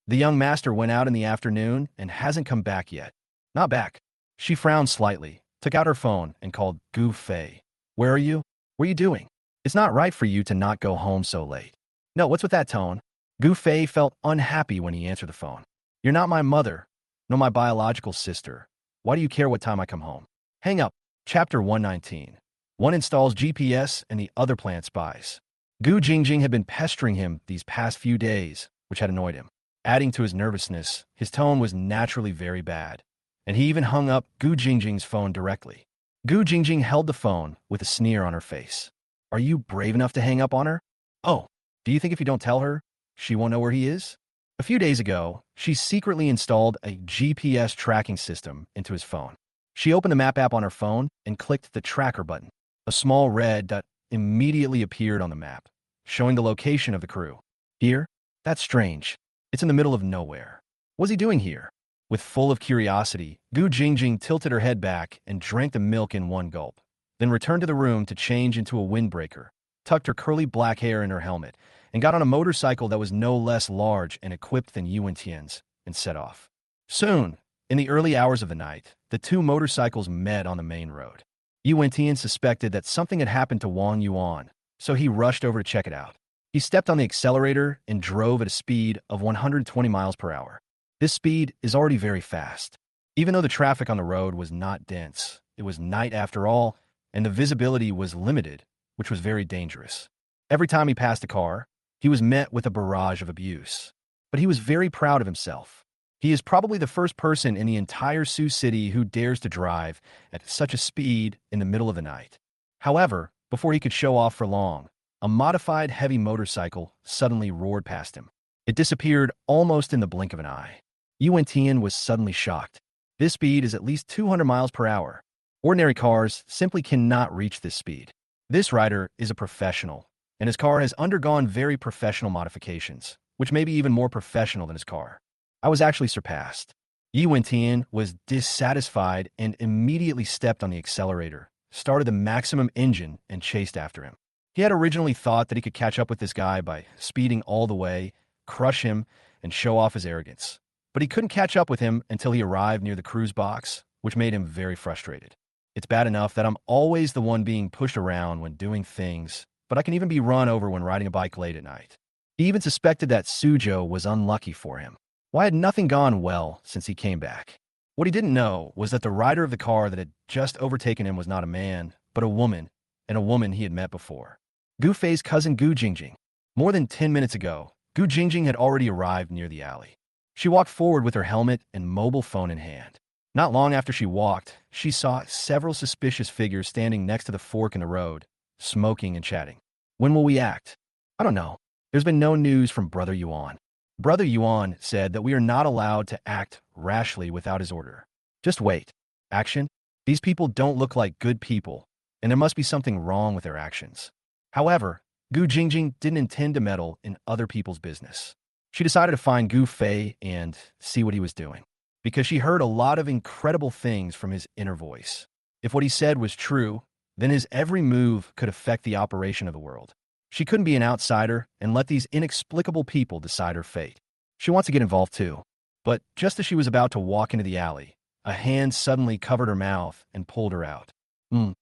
The young master went out in the afternoon and hasn't come back yet. Not back. She frowned slightly, took out her phone, and called Gu Fei. "Where are you? What are you doing? It's not right for you to not go home so late." "No, what's with that tone?" Gu Fei felt unhappy when he answered the phone. "You're not my mother, nor my biological sister. Why do you care what time I come home?" Hang up. Chapter 119. One installs GPS and the other plant spies. Gu Jingjing had been pestering him these past few days, which had annoyed him. Adding to his nervousness, his tone was naturally very bad, and he even hung up Gu Jingjing's phone directly. Gu Jingjing held the phone with a sneer on her face. "Are you brave enough to hang up on her? Oh, do you think if you don't tell her, she won't know where he is?" A few days ago, she secretly installed a GPS tracking system into his phone. She opened the map app on her phone and clicked the tracker button. A small red dot immediately appeared on the map, showing the location of the crew. "Here? That's strange. It's in the middle of nowhere. What's he doing here?" With full of curiosity, Gu Jingjing tilted her head back and drank the milk in one gulp, then returned to the room to change into a windbreaker, tucked her curly black hair in her helmet, and got on a motorcycle that was no less large and equipped than Yuan Tian's, and set off. Soon, in the early hours of the night, the two motorcycles met on the main road. Yuan Tian suspected that something had happened to Wang Yuan, so he rushed over to check it out. He stepped on the accelerator and drove at a speed of 120 miles per hour. This speed is already very fast. Even though the traffic on the road was not dense, it was night after all, and the visibility was limited, which was very dangerous. Every time he passed a car, he was met with a barrage of abuse. But he was very proud of himself. He is probably the first person in the entire Sioux City who dares to drive at such a speed in the middle of the night. However, before he could show off for long, a modified heavy motorcycle suddenly roared past him. It disappeared almost in the blink of an eye. Yuan Tian was suddenly shocked. This speed is at least 200 miles per hour. Ordinary cars simply cannot reach this speed. This rider is a professional, and his car has undergone very professional modifications, which may be even more professional than his car. I was actually surpassed. Yuan Tian was dissatisfied and immediately stepped on the accelerator, started the maximum engine, and chased after him. He had originally thought that he could catch up with this guy by speeding all the way, crush him, and show off his arrogance. But he couldn't catch up with him until he arrived near the cruise box, which made him very frustrated. It's bad enough that I'm always the one being pushed around when doing things, but I can even be run over when riding a bike late at night. He even suspected that Suzhou was unlucky for him. Why had nothing gone well since he came back? What he didn't know was that the rider of the car that had just overtaken him was not a man, but a woman, and a woman he had met before. Gu Fei's cousin Gu Jingjing. More than 10 minutes ago, Gu Jingjing had already arrived near the alley. She walked forward with her helmet and mobile phone in hand. Not long after she walked, she saw several suspicious figures standing next to the fork in the road, smoking and chatting. "When will we act?" "I don't know. There's been no news from Brother Yuan." Brother Yuan said that we are not allowed to act rashly without his order. "Just wait. Action? These people don't look like good people, and there must be something wrong with their actions." However, Gu Jingjing didn't intend to meddle in other people's business. She decided to find Gu Fei and see what he was doing, because she heard a lot of incredible things from his inner voice. If what he said was true, then his every move could affect the operation of the world. She couldn't be an outsider and let these inexplicable people decide her fate. She wants to get involved too. But just as she was about to walk into the alley, a hand suddenly covered her mouth and pulled her out. Gu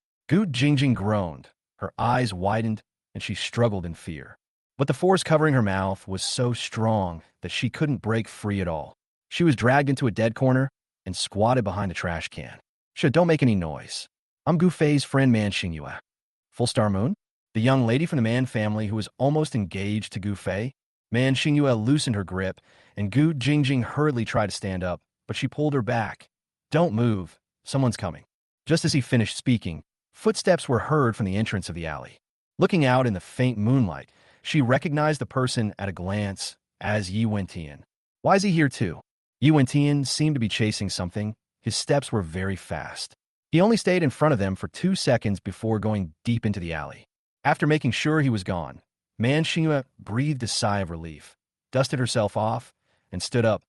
Jingjing groaned. Her eyes widened, and she struggled in fear. But the force covering her mouth was so strong that she couldn't break free at all. She was dragged into a dead corner and squatted behind a trash can. Don't make any noise. I'm Gu Fei's friend Man Xingyue." Full Star Moon? The young lady from the Man family who was almost engaged to Gu Fei? Man Xingyue loosened her grip, and Gu Jingjing hurriedly tried to stand up, but she pulled her back. "Don't move. Someone's coming." Just as he finished speaking, footsteps were heard from the entrance of the alley. Looking out in the faint moonlight, she recognized the person at a glance as Yuan Tian. Why is he here too? Yuan Tian seemed to be chasing something. His steps were very fast. He only stayed in front of them for 2 seconds before going deep into the alley. After making sure he was gone, Man Xingyue breathed a sigh of relief, dusted herself off, and stood up.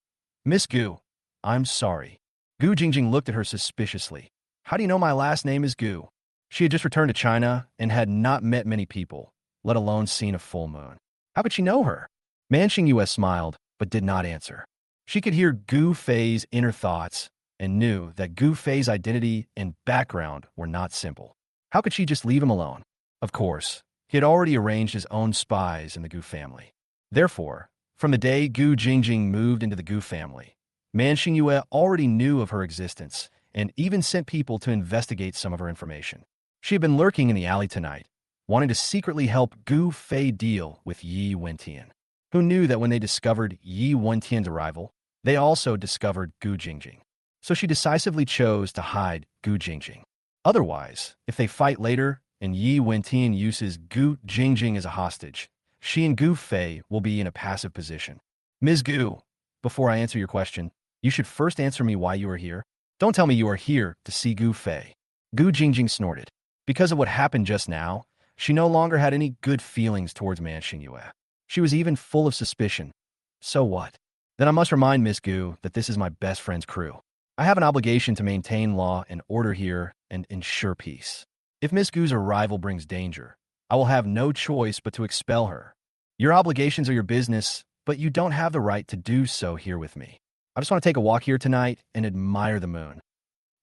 "Miss Gu, I'm sorry." Gu Jingjing looked at her suspiciously. "How do you know my last name is Gu?" She had just returned to China and had not met many people, let alone seen a full moon. How could she know her? Man Xingyue smiled, but did not answer. She could hear Gu Fei's inner thoughts and knew that Gu Fei's identity and background were not simple. How could she just leave him alone? Of course, he had already arranged his own spies in the Gu family. Therefore, from the day Gu Jingjing moved into the Gu family, Man Xingyue already knew of her existence and even sent people to investigate some of her information. She had been lurking in the alley tonight, wanting to secretly help Gu Fei deal with Yi Wentian, who knew that when they discovered Yi Wentian's arrival, they also discovered Gu Jingjing. So she decisively chose to hide Gu Jingjing. Otherwise, if they fight later and Yi Wentian uses Gu Jingjing as a hostage, she and Gu Fei will be in a passive position. Ms. Gu, before I answer your question, you should first answer me why you are here. Don't tell me you are here to see Gu Fei. Gu Jingjing snorted. Because of what happened just now, she no longer had any good feelings towards Man Xingyue. She was even full of suspicion. So what? Then I must remind Miss Gu that this is my best friend's crew. I have an obligation to maintain law and order here and ensure peace. If Miss Gu's arrival brings danger, I will have no choice but to expel her. Your obligations are your business, but you don't have the right to do so here with me. I just want to take a walk here tonight and admire the moon.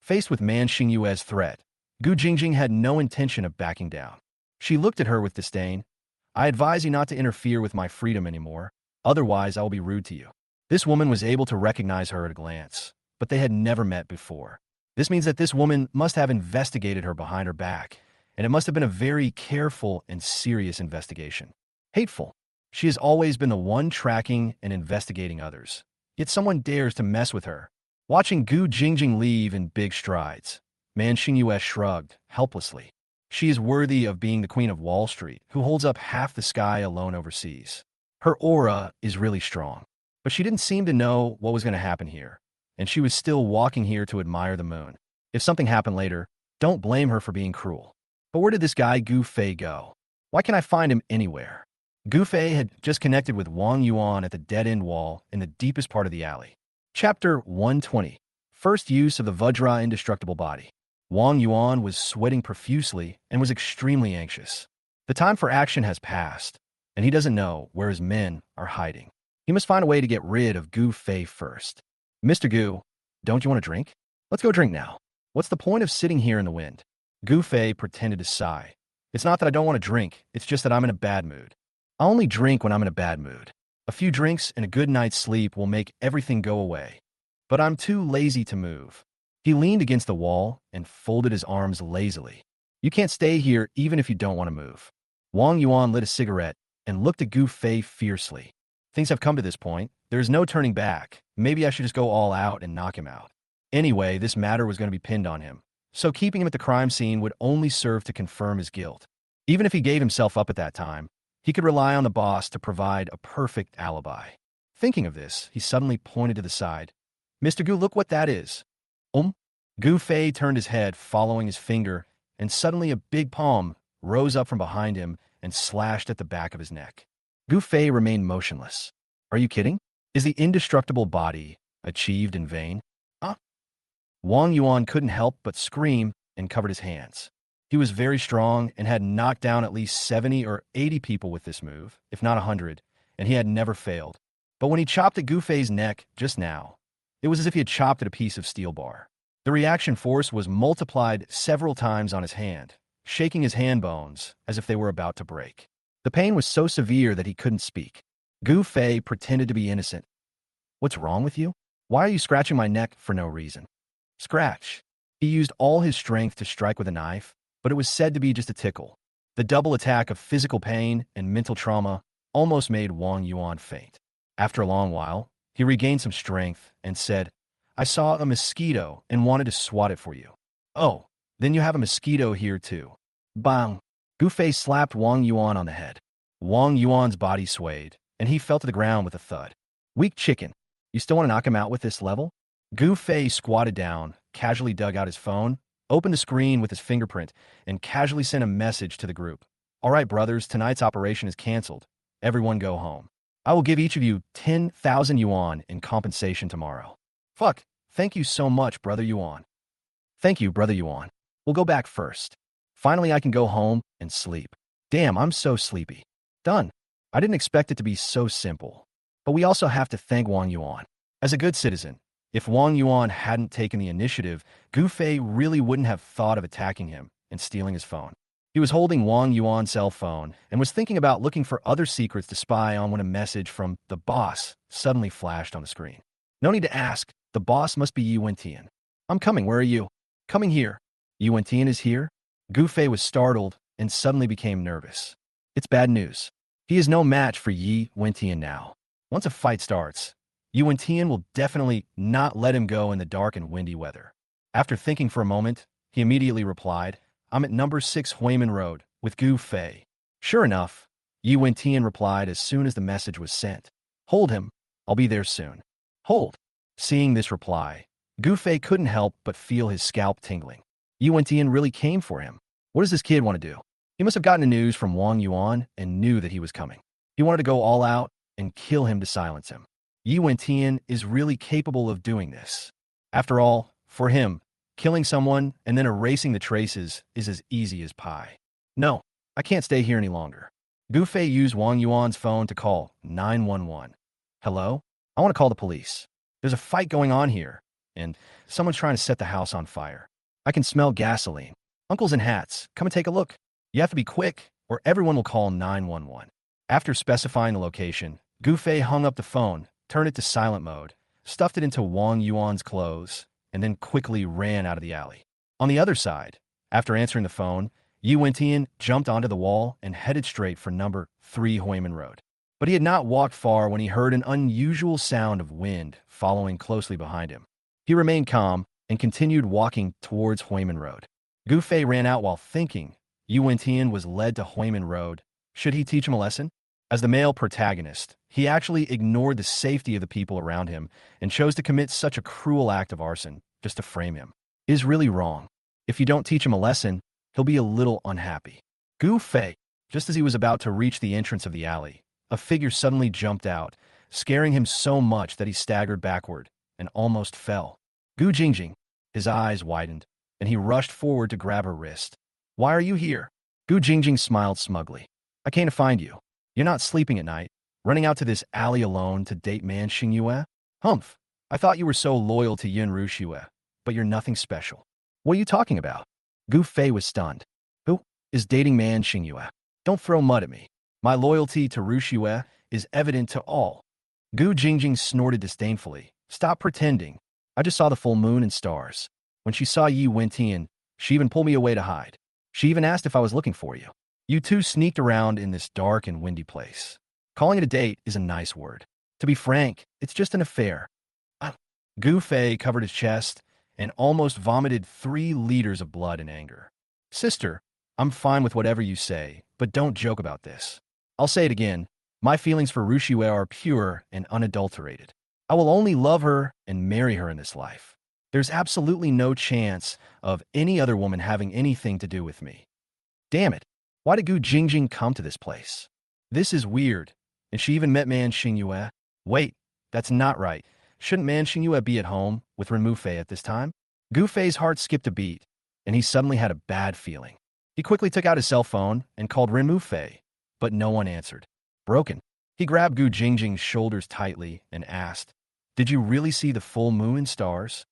Faced with Man Xingyue's threat, Gu Jingjing had no intention of backing down. She looked at her with disdain. I advise you not to interfere with my freedom anymore, otherwise I will be rude to you. This woman was able to recognize her at a glance, but they had never met before. This means that this woman must have investigated her behind her back, and it must have been a very careful and serious investigation. Hateful. She has always been the one tracking and investigating others. Yet someone dares to mess with her. Watching Gu Jingjing leave in big strides, Man Xingyue shrugged, helplessly. She is worthy of being the queen of Wall Street, who holds up half the sky alone overseas. Her aura is really strong, but she didn't seem to know what was going to happen here, and she was still walking here to admire the moon. If something happened later, don't blame her for being cruel. But where did this guy Gu Fei go? Why can't I find him anywhere? Gu Fei had just connected with Wang Yuan at the dead-end wall in the deepest part of the alley. Chapter 120. First use of the Vajra indestructible body. Wang Yuan was sweating profusely and was extremely anxious. The time for action has passed, and he doesn't know where his men are hiding. He must find a way to get rid of Gu Fei first. Mr. Gu, don't you want a drink? Let's go drink now. What's the point of sitting here in the wind? Gu Fei pretended to sigh. It's not that I don't want to drink, it's just that I'm in a bad mood. I only drink when I'm in a bad mood. A few drinks and a good night's sleep will make everything go away. But I'm too lazy to move. He leaned against the wall and folded his arms lazily. You can't stay here even if you don't want to move. Wang Yuan lit a cigarette and looked at Gu Fei fiercely. Things have come to this point. There is no turning back. Maybe I should just go all out and knock him out. Anyway, this matter was going to be pinned on him, so keeping him at the crime scene would only serve to confirm his guilt. Even if he gave himself up at that time, he could rely on the boss to provide a perfect alibi. Thinking of this, he suddenly pointed to the side. Mr. Gu, look what that is. Gu Fei turned his head, following his finger, and suddenly a big palm rose up from behind him and slashed at the back of his neck. Gu Fei remained motionless. Are you kidding? Is the indestructible body achieved in vain? Huh? Wang Yuan couldn't help but scream and covered his hands. He was very strong and had knocked down at least 70 or 80 people with this move, if not 100, and he had never failed. But when he chopped at Gu Fei's neck just now, it was as if he had chopped at a piece of steel bar. The reaction force was multiplied several times on his hand, shaking his hand bones as if they were about to break. The pain was so severe that he couldn't speak. Gu Fei pretended to be innocent. What's wrong with you? Why are you scratching my neck for no reason? Scratch. He used all his strength to strike with a knife, but it was said to be just a tickle. The double attack of physical pain and mental trauma almost made Wang Yuan faint. After a long while, he regained some strength and said, I saw a mosquito and wanted to swat it for you. Oh, then you have a mosquito here too. Bang! Gu Fei slapped Wang Yuan on the head. Wang Yuan's body swayed, and he fell to the ground with a thud. Weak chicken. You still want to knock him out with this level? Gu Fei squatted down, casually dug out his phone, opened the screen with his fingerprint, and casually sent a message to the group. All right, brothers, tonight's operation is canceled. Everyone go home. I will give each of you 10,000 yuan in compensation tomorrow. Fuck. Thank you so much, Brother Yuan. Thank you, Brother Yuan. We'll go back first. Finally, I can go home and sleep. Damn, I'm so sleepy. Done. I didn't expect it to be so simple. But we also have to thank Wang Yuan. As a good citizen, if Wang Yuan hadn't taken the initiative, Gu Fei really wouldn't have thought of attacking him and stealing his phone. He was holding Wang Yuan's cell phone and was thinking about looking for other secrets to spy on when a message from the boss suddenly flashed on the screen. No need to ask. The boss must be Yi Wentian. I'm coming. Where are you? Coming here. Yi Wentian is here? Gu Fei was startled and suddenly became nervous. It's bad news. He is no match for Yi Wentian now. Once a fight starts, Yi Wentian will definitely not let him go in the dark and windy weather. After thinking for a moment, he immediately replied, I'm at number 6 Huimin Road with Gu Fei. Sure enough, Yi Wentian replied as soon as the message was sent. Hold him. I'll be there soon. Hold. Seeing this reply, Gu Fei couldn't help but feel his scalp tingling. Yi Wentian really came for him. What does this kid want to do? He must have gotten the news from Wang Yuan and knew that he was coming. He wanted to go all out and kill him to silence him. Yi Wentian is really capable of doing this. After all, for him, killing someone and then erasing the traces is as easy as pie. No, I can't stay here any longer. Gu Fei used Wang Yuan's phone to call 911. Hello? I want to call the police. There's a fight going on here, and someone's trying to set the house on fire. I can smell gasoline. Uncles in hats, come and take a look. You have to be quick, or everyone will call 911. After specifying the location, Gu Fei hung up the phone, turned it to silent mode, stuffed it into Wang Yuan's clothes, and then quickly ran out of the alley. On the other side, after answering the phone, Yi Wentian jumped onto the wall and headed straight for number 3 Huimin Road. But he had not walked far when he heard an unusual sound of wind following closely behind him. He remained calm and continued walking towards Huimin Road. Gu Fei ran out while thinking. Yi Wentian was led to Huimin Road. Should he teach him a lesson? As the male protagonist, he actually ignored the safety of the people around him and chose to commit such a cruel act of arson just to frame him. It is really wrong. If you don't teach him a lesson, he'll be a little unhappy. Gu Fei, just as he was about to reach the entrance of the alley, a figure suddenly jumped out, scaring him so much that he staggered backward and almost fell. Gu Jingjing, his eyes widened, and he rushed forward to grab her wrist. Why are you here? Gu Jingjing smiled smugly. I came to find you. You're not sleeping at night, running out to this alley alone to date Man Xingyue? Humph, I thought you were so loyal to Yin Ruxue, but you're nothing special. What are you talking about? Gu Fei was stunned. Who is dating Man Xingyue? Don't throw mud at me. My loyalty to Ruxue is evident to all. Gu Jingjing snorted disdainfully. Stop pretending. I just saw the full moon and stars. When she saw Yi Wentian, she even pulled me away to hide. She even asked if I was looking for you. You two sneaked around in this dark and windy place. Calling it a date is a nice word. To be frank, it's just an affair. Gu Fei covered his chest and almost vomited 3 liters of blood in anger. Sister, I'm fine with whatever you say, but don't joke about this. I'll say it again. My feelings for Ruxue are pure and unadulterated. I will only love her and marry her in this life. There's absolutely no chance of any other woman having anything to do with me. Damn it. Why did Gu Jingjing come to this place? This is weird. And she even met Man Xingyue. Wait, that's not right. Shouldn't Man Xingyue be at home with Ren Mufei at this time? Gu Fei's heart skipped a beat, and he suddenly had a bad feeling. He quickly took out his cell phone and called Ren Mufei, but no one answered. Broken. He grabbed Gu Jingjing's shoulders tightly and asked, Did you really see the full moon and stars?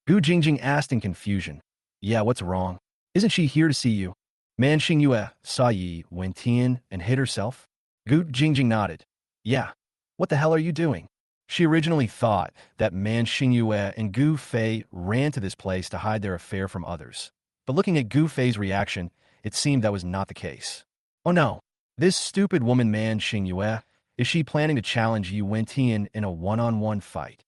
Gu Jingjing asked in confusion. Yeah, what's wrong? Isn't she here to see you? Man Xingyue saw Yi Wentian and hid herself? Gu Jingjing nodded. Yeah. What the hell are you doing? She originally thought that Man Xingyue and Gu Fei ran to this place to hide their affair from others. But looking at Gu Fei's reaction, it seemed that was not the case. Oh no, this stupid woman Man Xingyue, is she planning to challenge Yi Wentian in a one-on-one fight?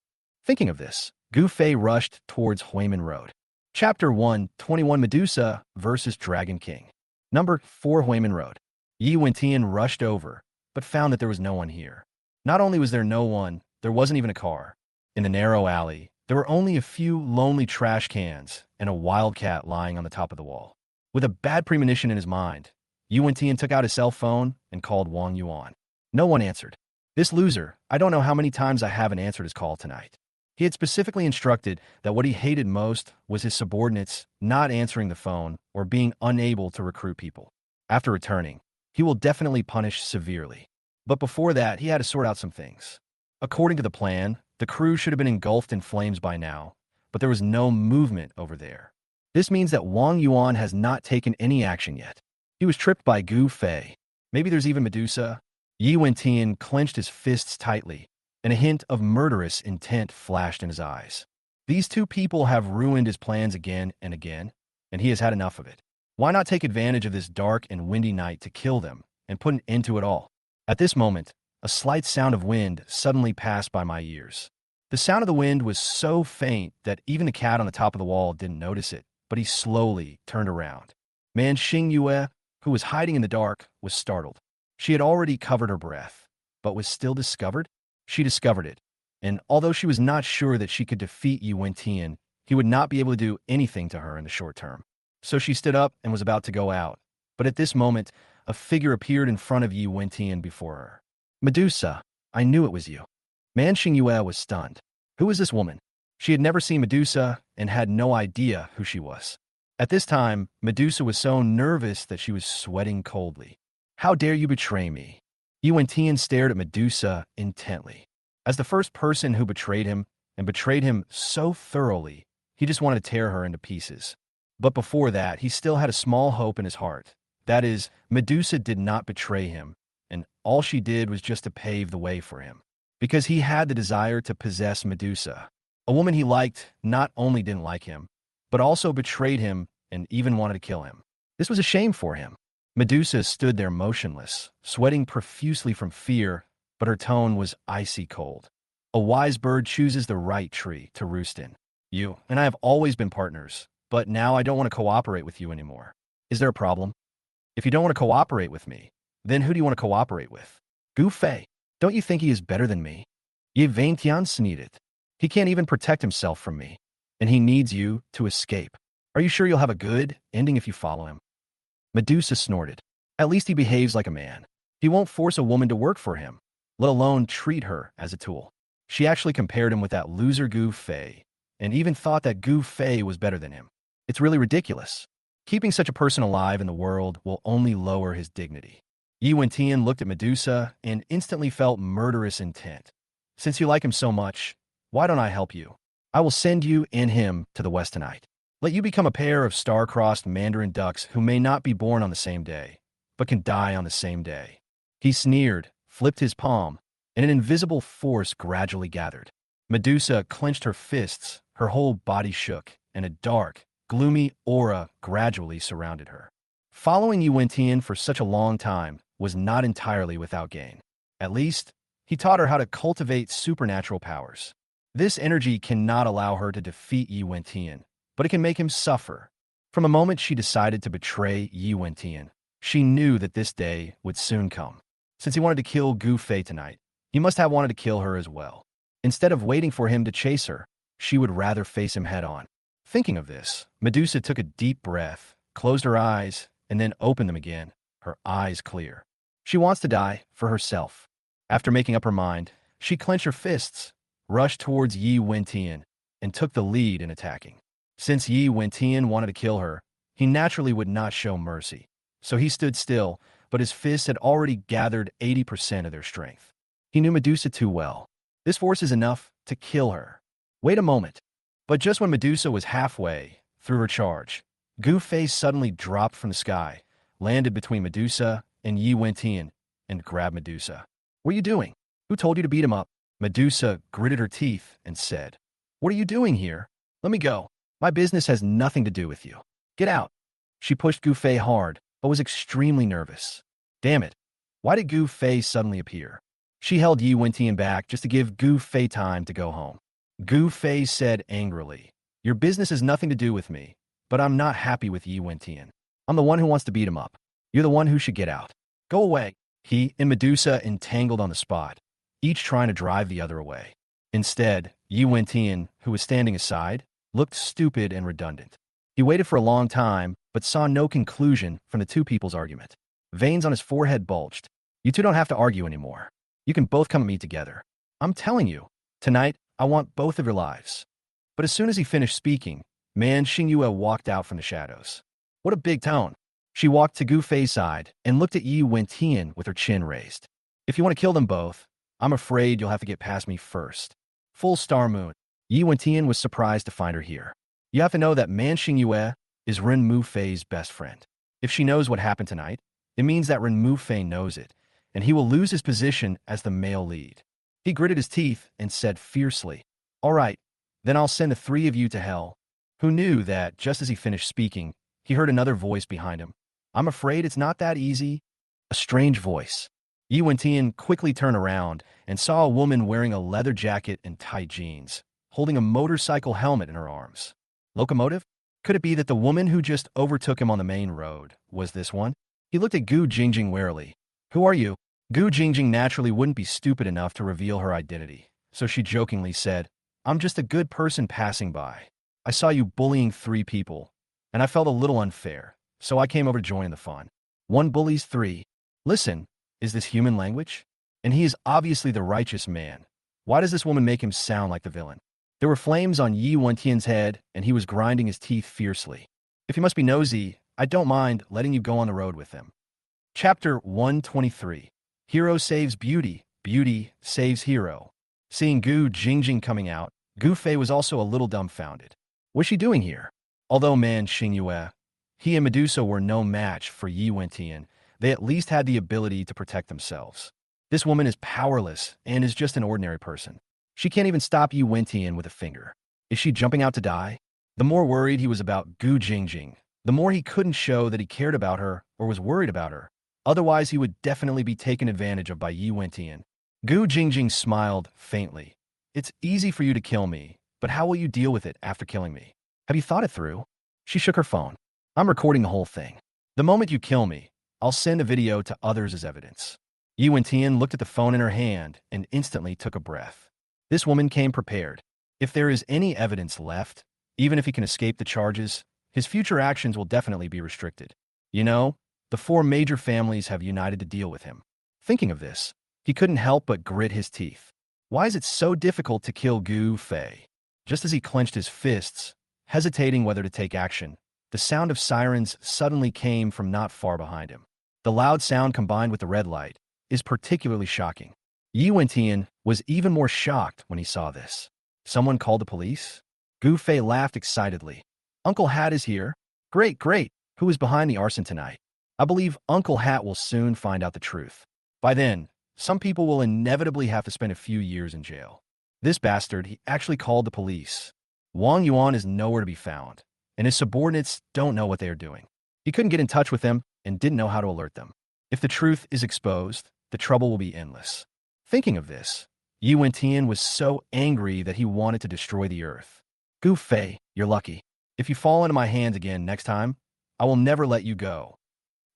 Thinking of this, Gu Fei rushed towards Huimin Road. Chapter 1:21 Medusa vs. Dragon King. Number 4 Huimin Road. Yi Wentian rushed over, but found that there was no one here. Not only was there no one, there wasn't even a car. In the narrow alley, there were only a few lonely trash cans and a wildcat lying on the top of the wall. With a bad premonition in his mind, Yi Wentian took out his cell phone and called Wang Yuan. No one answered. This loser, I don't know how many times I haven't answered his call tonight. He had specifically instructed that what he hated most was his subordinates not answering the phone or being unable to recruit people. After returning, he will definitely punish severely. But before that, he had to sort out some things. According to the plan, the crew should have been engulfed in flames by now, but there was no movement over there. This means that Wang Yuan has not taken any action yet. He was tripped by Gu Fei. Maybe there's even Medusa. Yi Wentian clenched his fists tightly, and a hint of murderous intent flashed in his eyes. These two people have ruined his plans again and again, and he has had enough of it. Why not take advantage of this dark and windy night to kill them and put an end to it all? At this moment, a slight sound of wind suddenly passed by my ears. The sound of the wind was so faint that even the cat on the top of the wall didn't notice it, but he slowly turned around. Man Xingyue, who was hiding in the dark, was startled. She had already covered her breath, but was still discovered? She discovered it, and although she was not sure that she could defeat Yi Wentian, he would not be able to do anything to her in the short term. So she stood up and was about to go out, but at this moment, a figure appeared in front of Yi Wentian before her. Medusa, I knew it was you. Man Xingyue was stunned. Who was this woman? She had never seen Medusa and had no idea who she was. At this time, Medusa was so nervous that she was sweating coldly. How dare you betray me? Yi Wentian stared at Medusa intently. As the first person who betrayed him, and betrayed him so thoroughly, he just wanted to tear her into pieces. But before that, he still had a small hope in his heart. That is, Medusa did not betray him, and all she did was just to pave the way for him. Because he had the desire to possess Medusa. A woman he liked not only didn't like him, but also betrayed him and even wanted to kill him. This was a shame for him. Medusa stood there motionless, sweating profusely from fear, but her tone was icy cold. A wise bird chooses the right tree to roost in. You and I have always been partners, but now I don't want to cooperate with you anymore. Is there a problem? If you don't want to cooperate with me, then who do you want to cooperate with? Gu Fei. Don't you think he is better than me? Ye Wentian sneered. He can't even protect himself from me, and he needs you to escape. Are you sure you'll have a good ending if you follow him? Medusa snorted. At least he behaves like a man. He won't force a woman to work for him, let alone treat her as a tool. She actually compared him with that loser Gu Fei, and even thought that Gu Fei was better than him. It's really ridiculous. Keeping such a person alive in the world will only lower his dignity. Yi Wentian looked at Medusa and instantly felt murderous intent. Since you like him so much, why don't I help you? I will send you and him to the west tonight. Let you become a pair of star-crossed mandarin ducks who may not be born on the same day, but can die on the same day. He sneered, flipped his palm, and an invisible force gradually gathered. Medusa clenched her fists, her whole body shook, and a dark, gloomy aura gradually surrounded her. Following Yi Wentian for such a long time was not entirely without gain. At least, he taught her how to cultivate supernatural powers. This energy cannot allow her to defeat Yi Wentian, but it can make him suffer. From the moment she decided to betray Yi Wentian, she knew that this day would soon come. Since he wanted to kill Gu Fei tonight, he must have wanted to kill her as well. Instead of waiting for him to chase her, she would rather face him head-on. Thinking of this, Medusa took a deep breath, closed her eyes, and then opened them again, her eyes clear. She wants to die for herself. After making up her mind, she clenched her fists, rushed towards Yi Wentian, and took the lead in attacking. Since Yi Wentian wanted to kill her, he naturally would not show mercy. So he stood still, but his fists had already gathered 80% of their strength. He knew Medusa too well. This force is enough to kill her. Wait a moment. But just when Medusa was halfway through her charge, Gu Fei suddenly dropped from the sky, landed between Medusa and Yi Wentian, and grabbed Medusa. What are you doing? Who told you to beat him up? Medusa gritted her teeth and said, What are you doing here? Let me go. My business has nothing to do with you. Get out. She pushed Gu Fei hard, but was extremely nervous. Damn it. Why did Gu Fei suddenly appear? She held Yi Wentian back just to give Gu Fei time to go home. Gu Fei said angrily, Your business has nothing to do with me, but I'm not happy with Yi Wentian. I'm the one who wants to beat him up. You're the one who should get out. Go away. He and Medusa entangled on the spot, each trying to drive the other away. Instead, Yi Wentian, who was standing aside, looked stupid and redundant. He waited for a long time, but saw no conclusion from the two people's argument. Veins on his forehead bulged. You two don't have to argue anymore. You can both come and meet together. I'm telling you, tonight, I want both of your lives. But as soon as he finished speaking, Man Xingyue walked out from the shadows. What a big tone. She walked to Gu Fei's side and looked at Yi Wentian with her chin raised. If you want to kill them both, I'm afraid you'll have to get past me first. Full star moon. Yi Wentian was surprised to find her here. You have to know that Man Xingyue is Ren Mu Fei's best friend. If she knows what happened tonight, it means that Ren Mu Fei knows it, and he will lose his position as the male lead. He gritted his teeth and said fiercely, "All right, then I'll send the three of you to hell." Who knew that just as he finished speaking, he heard another voice behind him. "I'm afraid it's not that easy." A strange voice. Yi Wentian quickly turned around and saw a woman wearing a leather jacket and tight jeans, holding a motorcycle helmet in her arms. Locomotive? Could it be that the woman who just overtook him on the main road was this one? He looked at Gu Jingjing warily. "Who are you?" Gu Jingjing naturally wouldn't be stupid enough to reveal her identity, so she jokingly said, "I'm just a good person passing by. I saw you bullying 3 people, and I felt a little unfair, so I came over to join the fun. 1 bullies 3. Listen, is this human language? And he is obviously the righteous man. Why does this woman make him sound like the villain?" There were flames on Yi Wentian's head, and he was grinding his teeth fiercely. "If you must be nosy, I don't mind letting you go on the road with them." Chapter 123. Hero saves beauty, beauty saves hero. Seeing Gu Jingjing coming out, Gu Fei was also a little dumbfounded. What's she doing here? Although Man Xingyue, he and Medusa were no match for Yi Wentian, they at least had the ability to protect themselves. This woman is powerless and is just an ordinary person. She can't even stop Yi Wentian with a finger. Is she jumping out to die? The more worried he was about Gu Jingjing, the more he couldn't show that he cared about her or was worried about her. Otherwise, he would definitely be taken advantage of by Yi Wentian. Gu Jingjing smiled faintly. "It's easy for you to kill me, but how will you deal with it after killing me? Have you thought it through?" She shook her phone. "I'm recording the whole thing. The moment you kill me, I'll send a video to others as evidence." Yi Wentian looked at the phone in her hand and instantly took a breath. This woman came prepared. If there is any evidence left, even if he can escape the charges, his future actions will definitely be restricted. You know, the 4 major families have united to deal with him. Thinking of this, he couldn't help but grit his teeth. Why is it so difficult to kill Gu Fei? Just as he clenched his fists, hesitating whether to take action, the sound of sirens suddenly came from not far behind him. The loud sound combined with the red light is particularly shocking. Yi Wentian was even more shocked when he saw this. Someone called the police? Gu Fei laughed excitedly. "Uncle Hat is here. Great, great. Who is behind the arson tonight? I believe Uncle Hat will soon find out the truth. By then, some people will inevitably have to spend a few years in jail." This bastard, he actually called the police. Wang Yuan is nowhere to be found, and his subordinates don't know what they are doing. He couldn't get in touch with them and didn't know how to alert them. If the truth is exposed, the trouble will be endless. Thinking of this, Yi Wentian was so angry that he wanted to destroy the earth. "Gu Fei, you're lucky. If you fall into my hands again next time, I will never let you go."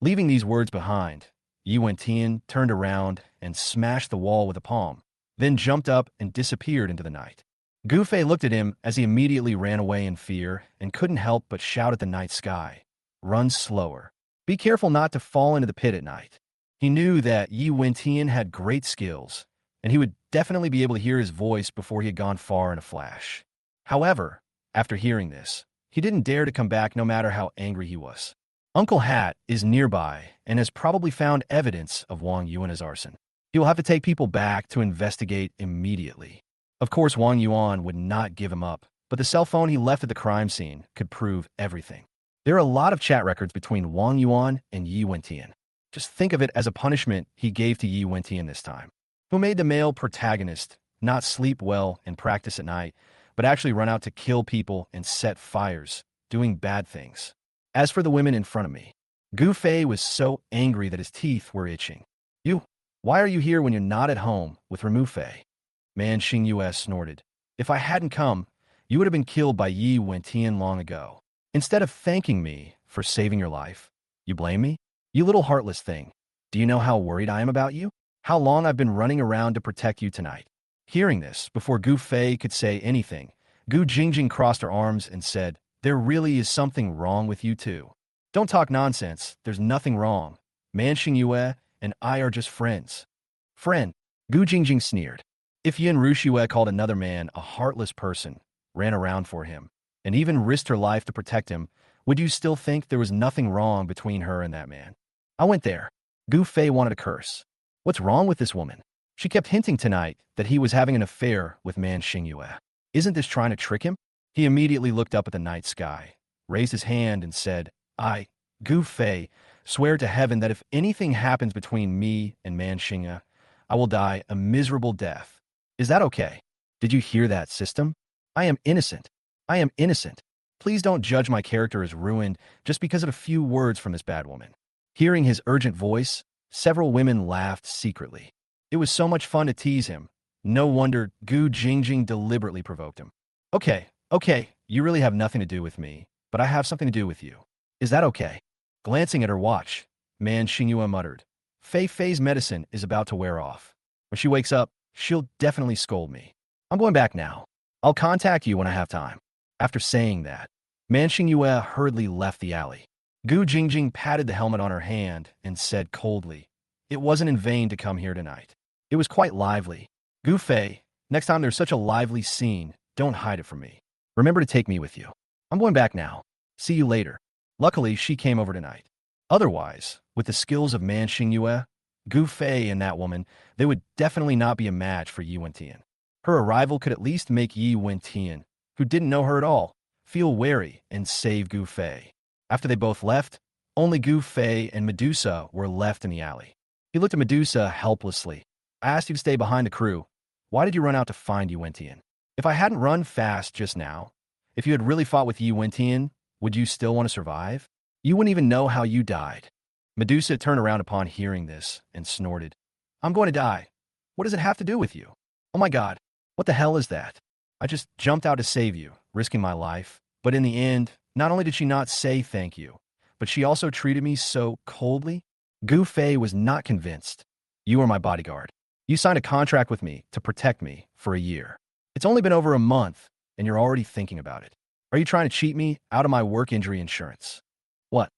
Leaving these words behind, Yi Wentian turned around and smashed the wall with a palm, then jumped up and disappeared into the night. Gu Fei looked at him as he immediately ran away in fear and couldn't help but shout at the night sky, "Run slower. Be careful not to fall into the pit at night." He knew that Yi Wentian had great skills, and he would definitely be able to hear his voice before he had gone far in a flash. However, after hearing this, he didn't dare to come back no matter how angry he was. Uncle Hat is nearby and has probably found evidence of Wang Yuan's arson. He will have to take people back to investigate immediately. Of course, Wang Yuan would not give him up, but the cell phone he left at the crime scene could prove everything. There are a lot of chat records between Wang Yuan and Yi Wentian. Just think of it as a punishment he gave to Yi Wentian this time, who made the male protagonist not sleep well and practice at night, but actually run out to kill people and set fires, doing bad things. As for the women in front of me, Gu Fei was so angry that his teeth were itching. Why are you here when you're not at home with Remu Fei?" Man Xingyue snorted. "If I hadn't come, you would have been killed by Yi Wentian long ago. Instead of thanking me for saving your life, you blame me? You little heartless thing. Do you know how worried I am about you? How long I've been running around to protect you tonight?" Hearing this, before Gu Fei could say anything, Gu Jingjing crossed her arms and said, "There really is something wrong with you too. Don't talk nonsense. There's nothing wrong. Man Xingyue and I are just friends." "Friend?" Gu Jingjing sneered. If Yin Rushue called another man a heartless person, ran around for him, and even risked her life to protect him, would you still think there was nothing wrong between her and that man? I went there. Gu Fei wanted to curse. What's wrong with this woman? She kept hinting tonight that he was having an affair with Man Xingyue. Isn't this trying to trick him? He immediately looked up at the night sky, raised his hand, and said, I, Gu Fei, swear to heaven that if anything happens between me and Man Xingyue, I will die a miserable death. Is that okay? Did you hear that, system? I am innocent. I am innocent. Please don't judge my character as ruined just because of a few words from this bad woman. Hearing his urgent voice, several women laughed secretly. It was so much fun to tease him. No wonder Gu Jingjing deliberately provoked him. Okay, you really have nothing to do with me, but I have something to do with you. Is that okay? Glancing at her watch, Man Xingyue muttered, Fei Fei's medicine is about to wear off. When she wakes up, she'll definitely scold me. I'm going back now. I'll contact you when I have time. After saying that, Man Xingyue hurriedly left the alley. Gu Jingjing patted the helmet on her hand and said coldly, It wasn't in vain to come here tonight. It was quite lively. Gu Fei, next time there's such a lively scene, don't hide it from me. Remember to take me with you. I'm going back now. See you later. Luckily, she came over tonight. Otherwise, with the skills of Man Xingyue, Gu Fei and that woman, they would definitely not be a match for Yi Wentian. Her arrival could at least make Yi Wentian, who didn't know her at all, feel wary and save Gu Fei. After they both left, only Gu Fei and Medusa were left in the alley. He looked at Medusa helplessly. I asked you to stay behind the crew. Why did you run out to find Yi Wentian? If I hadn't run fast just now, if you had really fought with Yi Wentian, would you still want to survive? You wouldn't even know how you died. Medusa turned around upon hearing this and snorted. I'm going to die. What does it have to do with you? Oh my God, what the hell is that? I just jumped out to save you, risking my life. But in the end, not only did she not say thank you, but she also treated me so coldly. Gu Fei was not convinced. You are my bodyguard. You signed a contract with me to protect me for a year. It's only been over a month, and you're already thinking about it. Are you trying to cheat me out of my work injury insurance? What?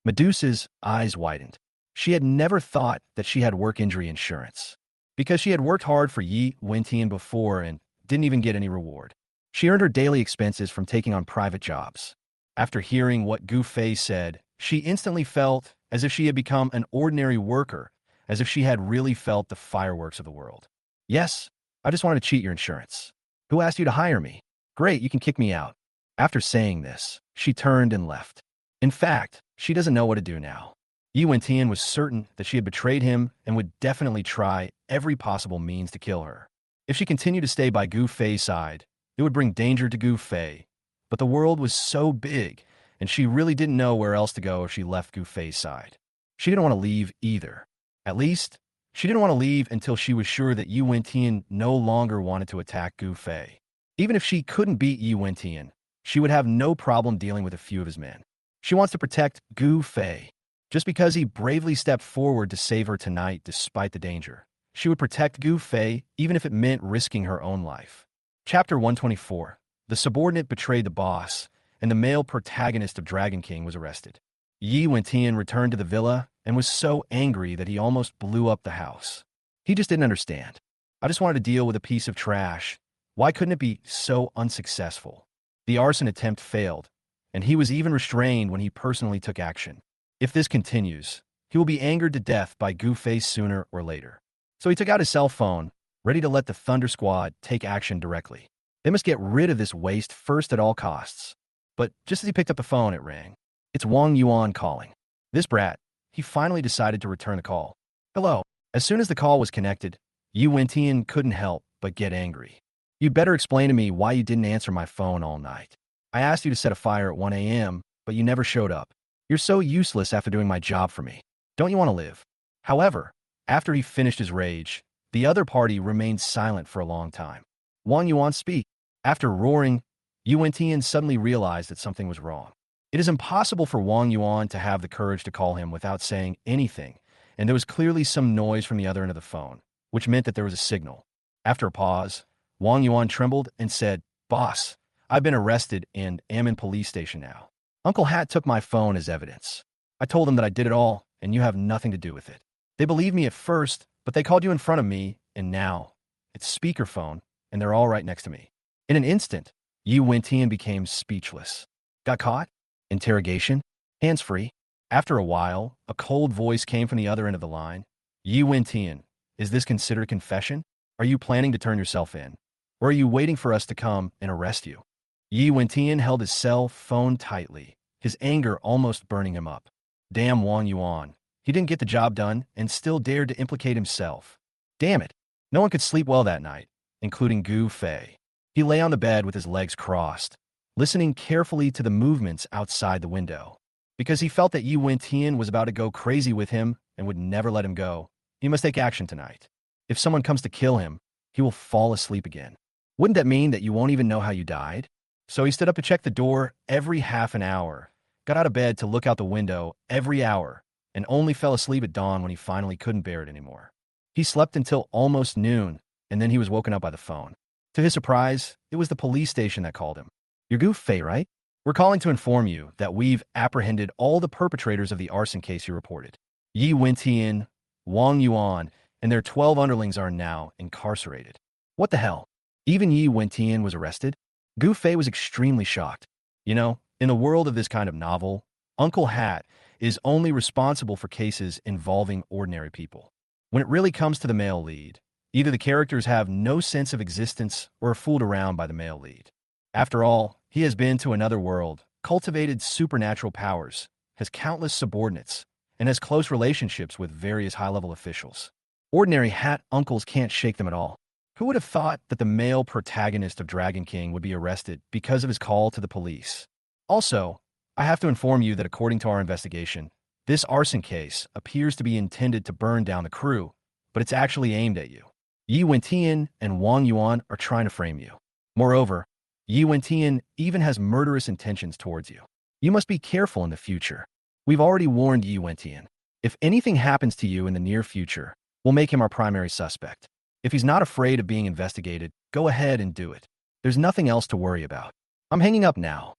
Medusa's eyes widened. She had never thought that she had work injury insurance, because she had worked hard for Yi Wentian before and didn't even get any reward. She earned her daily expenses from taking on private jobs. After hearing what Gu Fei said, she instantly felt as if she had become an ordinary worker, as if she had really felt the fireworks of the world. Yes, I just wanted to cheat your insurance. Who asked you to hire me? Great, you can kick me out. After saying this, she turned and left. In fact, she doesn't know what to do now. Yi Wentian was certain that she had betrayed him and would definitely try every possible means to kill her. If she continued to stay by Gu Fei's side, it would bring danger to Gu Fei. But the world was so big, and she really didn't know where else to go if she left Gu Fei's side. She didn't want to leave either. At least, she didn't want to leave until she was sure that Yi Wentian no longer wanted to attack Gu Fei. Even if she couldn't beat Yi Wentian, she would have no problem dealing with a few of his men. She wants to protect Gu Fei. Just because he bravely stepped forward to save her tonight despite the danger, she would protect Gu Fei even if it meant risking her own life. Chapter 124. The subordinate betrayed the boss, and the male protagonist of Dragon King was arrested. Yi Wentian returned to the villa and was so angry that he almost blew up the house. He just didn't understand. I just wanted to deal with a piece of trash. Why couldn't it be so unsuccessful? The arson attempt failed, and he was even restrained when he personally took action. If this continues, he will be angered to death by Gu Fei sooner or later. So he took out his cell phone, ready to let the Thunder Squad take action directly. They must get rid of this waste first at all costs. But just as he picked up the phone, it rang. It's Wang Yuan calling. This brat, he finally decided to return the call. Hello. As soon as the call was connected, Yi Wentian couldn't help but get angry. You'd better explain to me why you didn't answer my phone all night. I asked you to set a fire at 1 a.m., but you never showed up. You're so useless after doing my job for me. Don't you want to live? However, after he finished his rage, the other party remained silent for a long time. Wang Yuan speak. After roaring, Yi Wentian suddenly realized that something was wrong. It is impossible for Wang Yuan to have the courage to call him without saying anything, and there was clearly some noise from the other end of the phone, which meant that there was a signal. After a pause, Wang Yuan trembled and said, Boss, I've been arrested and am in police station now. Uncle Hat took my phone as evidence. I told them that I did it all, and you have nothing to do with it. They believed me at first, but they called you in front of me, and now its speakerphone, and they're all right next to me. In an instant, Yi Wentian became speechless. Got caught? Interrogation? Hands-free? After a while, a cold voice came from the other end of the line. Yi Wentian, is this considered confession? Are you planning to turn yourself in? Or are you waiting for us to come and arrest you? Yi Wentian held his cell phone tightly, his anger almost burning him up. Damn Wang Yuan. He didn't get the job done and still dared to implicate himself. Damn it. No one could sleep well that night, including Gu Fei. He lay on the bed with his legs crossed, listening carefully to the movements outside the window. Because he felt that Yi Wentian was about to go crazy with him and would never let him go, he must take action tonight. If someone comes to kill him, he will fall asleep again. Wouldn't that mean that you won't even know how you died? So he stood up to check the door every half an hour, got out of bed to look out the window every hour, and only fell asleep at dawn when he finally couldn't bear it anymore. He slept until almost noon, and then he was woken up by the phone. To his surprise, it was the police station that called him. You're Gu Fei, right? We're calling to inform you that we've apprehended all the perpetrators of the arson case you reported. Yi Wentian, Wang Yuan, and their 12 underlings are now incarcerated. What the hell? Even Yi Wentian was arrested? Gu Fei was extremely shocked. You know, in the world of this kind of novel, Uncle Hat is only responsible for cases involving ordinary people. When it really comes to the male lead, either the characters have no sense of existence or are fooled around by the male lead. After all, he has been to another world, cultivated supernatural powers, has countless subordinates, and has close relationships with various high-level officials. Ordinary hat uncles can't shake them at all. Who would have thought that the male protagonist of Dragon King would be arrested because of his call to the police? Also, I have to inform you that according to our investigation, this arson case appears to be intended to burn down the crew, but it's actually aimed at you. Yi Wentian and Wang Yuan are trying to frame you. Moreover, Yi Wentian even has murderous intentions towards you. You must be careful in the future. We've already warned Yi Wentian. If anything happens to you in the near future, we'll make him our primary suspect. If he's not afraid of being investigated, go ahead and do it. There's nothing else to worry about. I'm hanging up now.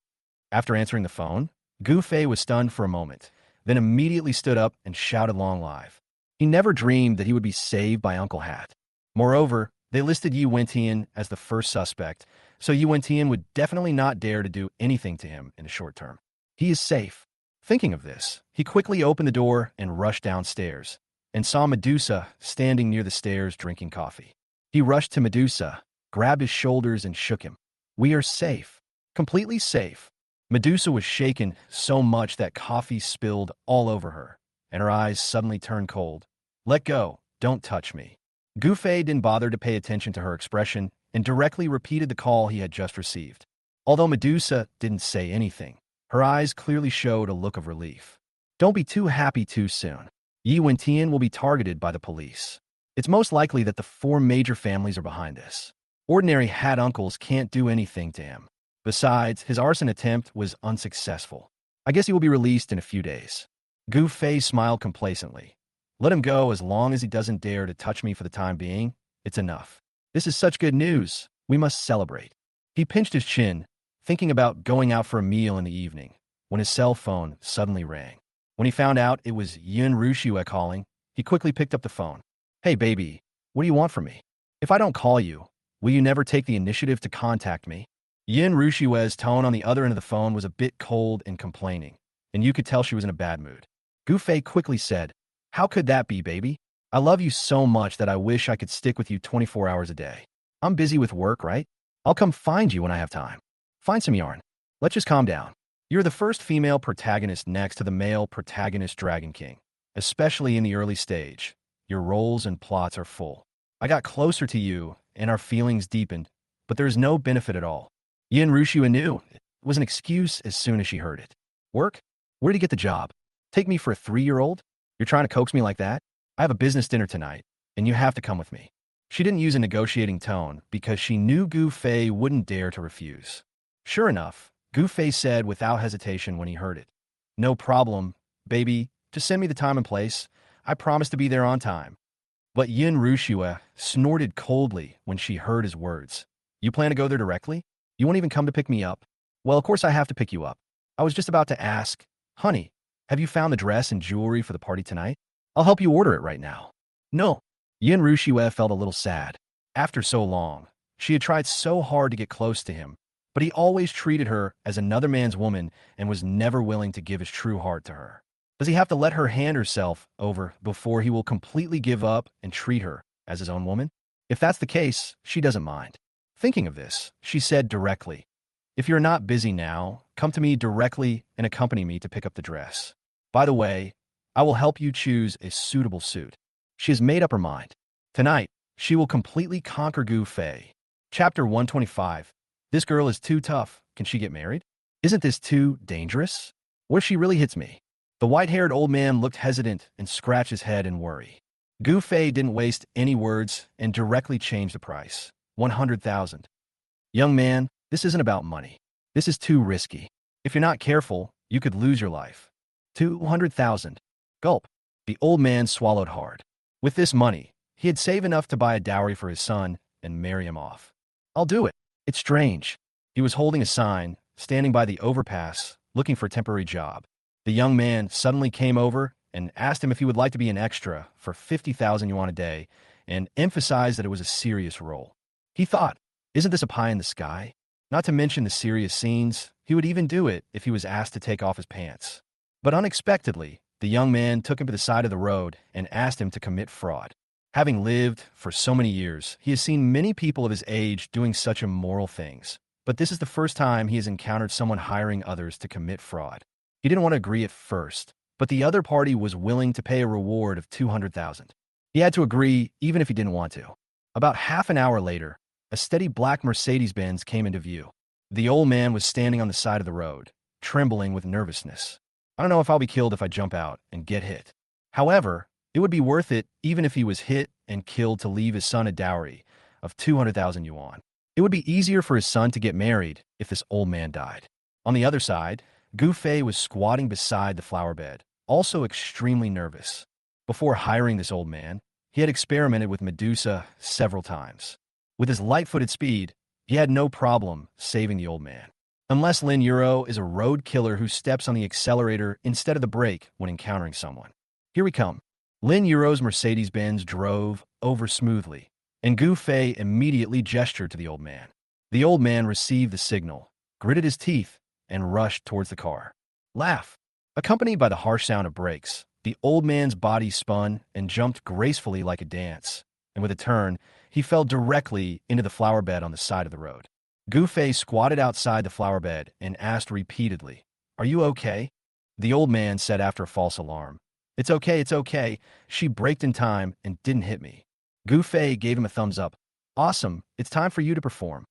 After answering the phone, Gu Fei was stunned for a moment, then immediately stood up and shouted long live. He never dreamed that he would be saved by Uncle Hat. Moreover, they listed Yi Wentian as the first suspect, so Yi Wentian would definitely not dare to do anything to him in the short term. He is safe. Thinking of this, he quickly opened the door and rushed downstairs, and saw Medusa standing near the stairs drinking coffee. He rushed to Medusa, grabbed his shoulders and shook him. We are safe. Completely safe. Medusa was shaken so much that coffee spilled all over her, and her eyes suddenly turned cold. Let go. Don't touch me. Gu Fei didn't bother to pay attention to her expression and directly repeated the call he had just received. Although Medusa didn't say anything, her eyes clearly showed a look of relief. Don't be too happy too soon. Yi Wentian will be targeted by the police. It's most likely that the 4 major families are behind this. Ordinary hat uncles can't do anything to him. Besides, his arson attempt was unsuccessful. I guess he will be released in a few days. Gu Fei smiled complacently. Let him go as long as he doesn't dare to touch me for the time being. It's enough. This is such good news. We must celebrate. He pinched his chin, thinking about going out for a meal in the evening, when his cell phone suddenly rang. When he found out it was Yin Rushue calling, he quickly picked up the phone. Hey, baby, what do you want from me? If I don't call you, will you never take the initiative to contact me? Yin Rushue's tone on the other end of the phone was a bit cold and complaining, and you could tell she was in a bad mood. Gu Fei quickly said, How could that be, baby? I love you so much that I wish I could stick with you 24 hours a day. I'm busy with work, right? I'll come find you when I have time. Find some yarn. Let's just calm down. You're the first female protagonist next to the male protagonist Dragon King, especially in the early stage. Your roles and plots are full. I got closer to you, and our feelings deepened, but there's no benefit at all. Yin Rushue knew it was an excuse as soon as she heard it. Work? Where did you get the job? Take me for a 3-year-old? You're trying to coax me like that? I have a business dinner tonight, and you have to come with me. She didn't use a negotiating tone because she knew Gu Fei wouldn't dare to refuse. Sure enough, Gu Fei said without hesitation when he heard it. No problem, baby. Just send me the time and place. I promise to be there on time. But Yin Rushue snorted coldly when she heard his words. You plan to go there directly? You won't even come to pick me up? Well, of course I have to pick you up. I was just about to ask, honey, have you found the dress and jewelry for the party tonight? I'll help you order it right now. No. Yin Rushue felt a little sad. After so long, she had tried so hard to get close to him, but he always treated her as another man's woman and was never willing to give his true heart to her. Does he have to let her hand herself over before he will completely give up and treat her as his own woman? If that's the case, she doesn't mind. Thinking of this, she said directly, "If you're not busy now, come to me directly and accompany me to pick up the dress. By the way, I will help you choose a suitable suit." She has made up her mind. Tonight, she will completely conquer Gu Fei. Chapter 125. This girl is too tough. Can she get married? Isn't this too dangerous? What if she really hits me? The white-haired old man looked hesitant and scratched his head in worry. Gu Fei didn't waste any words and directly changed the price. 100,000. Young man, this isn't about money. This is too risky. If you're not careful, you could lose your life. 200,000. Gulp. The old man swallowed hard. With this money, he had saved enough to buy a dowry for his son and marry him off. I'll do it. It's strange. He was holding a sign, standing by the overpass, looking for a temporary job. The young man suddenly came over and asked him if he would like to be an extra for 50,000 yuan a day and emphasized that it was a serious role. He thought, isn't this a pie in the sky? Not to mention the serious scenes, he would even do it if he was asked to take off his pants. But unexpectedly, the young man took him to the side of the road and asked him to commit fraud. Having lived for so many years, he has seen many people of his age doing such immoral things. But this is the first time he has encountered someone hiring others to commit fraud. He didn't want to agree at first, but the other party was willing to pay a reward of 200,000. He had to agree even if he didn't want to. About half an hour later, a steady black Mercedes-Benz came into view. The old man was standing on the side of the road, trembling with nervousness. I don't know if I'll be killed if I jump out and get hit. However, it would be worth it even if he was hit and killed to leave his son a dowry of 200,000 yuan. It would be easier for his son to get married if this old man died. On the other side, Gu Fei was squatting beside the flower bed, also extremely nervous. Before hiring this old man, he had experimented with Medusa several times. With his light-footed speed, he had no problem saving the old man. Unless Lin Euro is a road killer who steps on the accelerator instead of the brake when encountering someone. Here we come. Lin Euro's Mercedes-Benz drove over smoothly, and Gu Fei immediately gestured to the old man. The old man received the signal, gritted his teeth, and rushed towards the car. Laugh. Accompanied by the harsh sound of brakes, the old man's body spun and jumped gracefully like a dance, and with a turn, he fell directly into the flower bed on the side of the road. Gu Fei squatted outside the flower bed and asked repeatedly, "Are you okay?" The old man said after a false alarm, it's okay. She braked in time and didn't hit me." Gu Fei gave him a thumbs up. "Awesome, it's time for you to perform."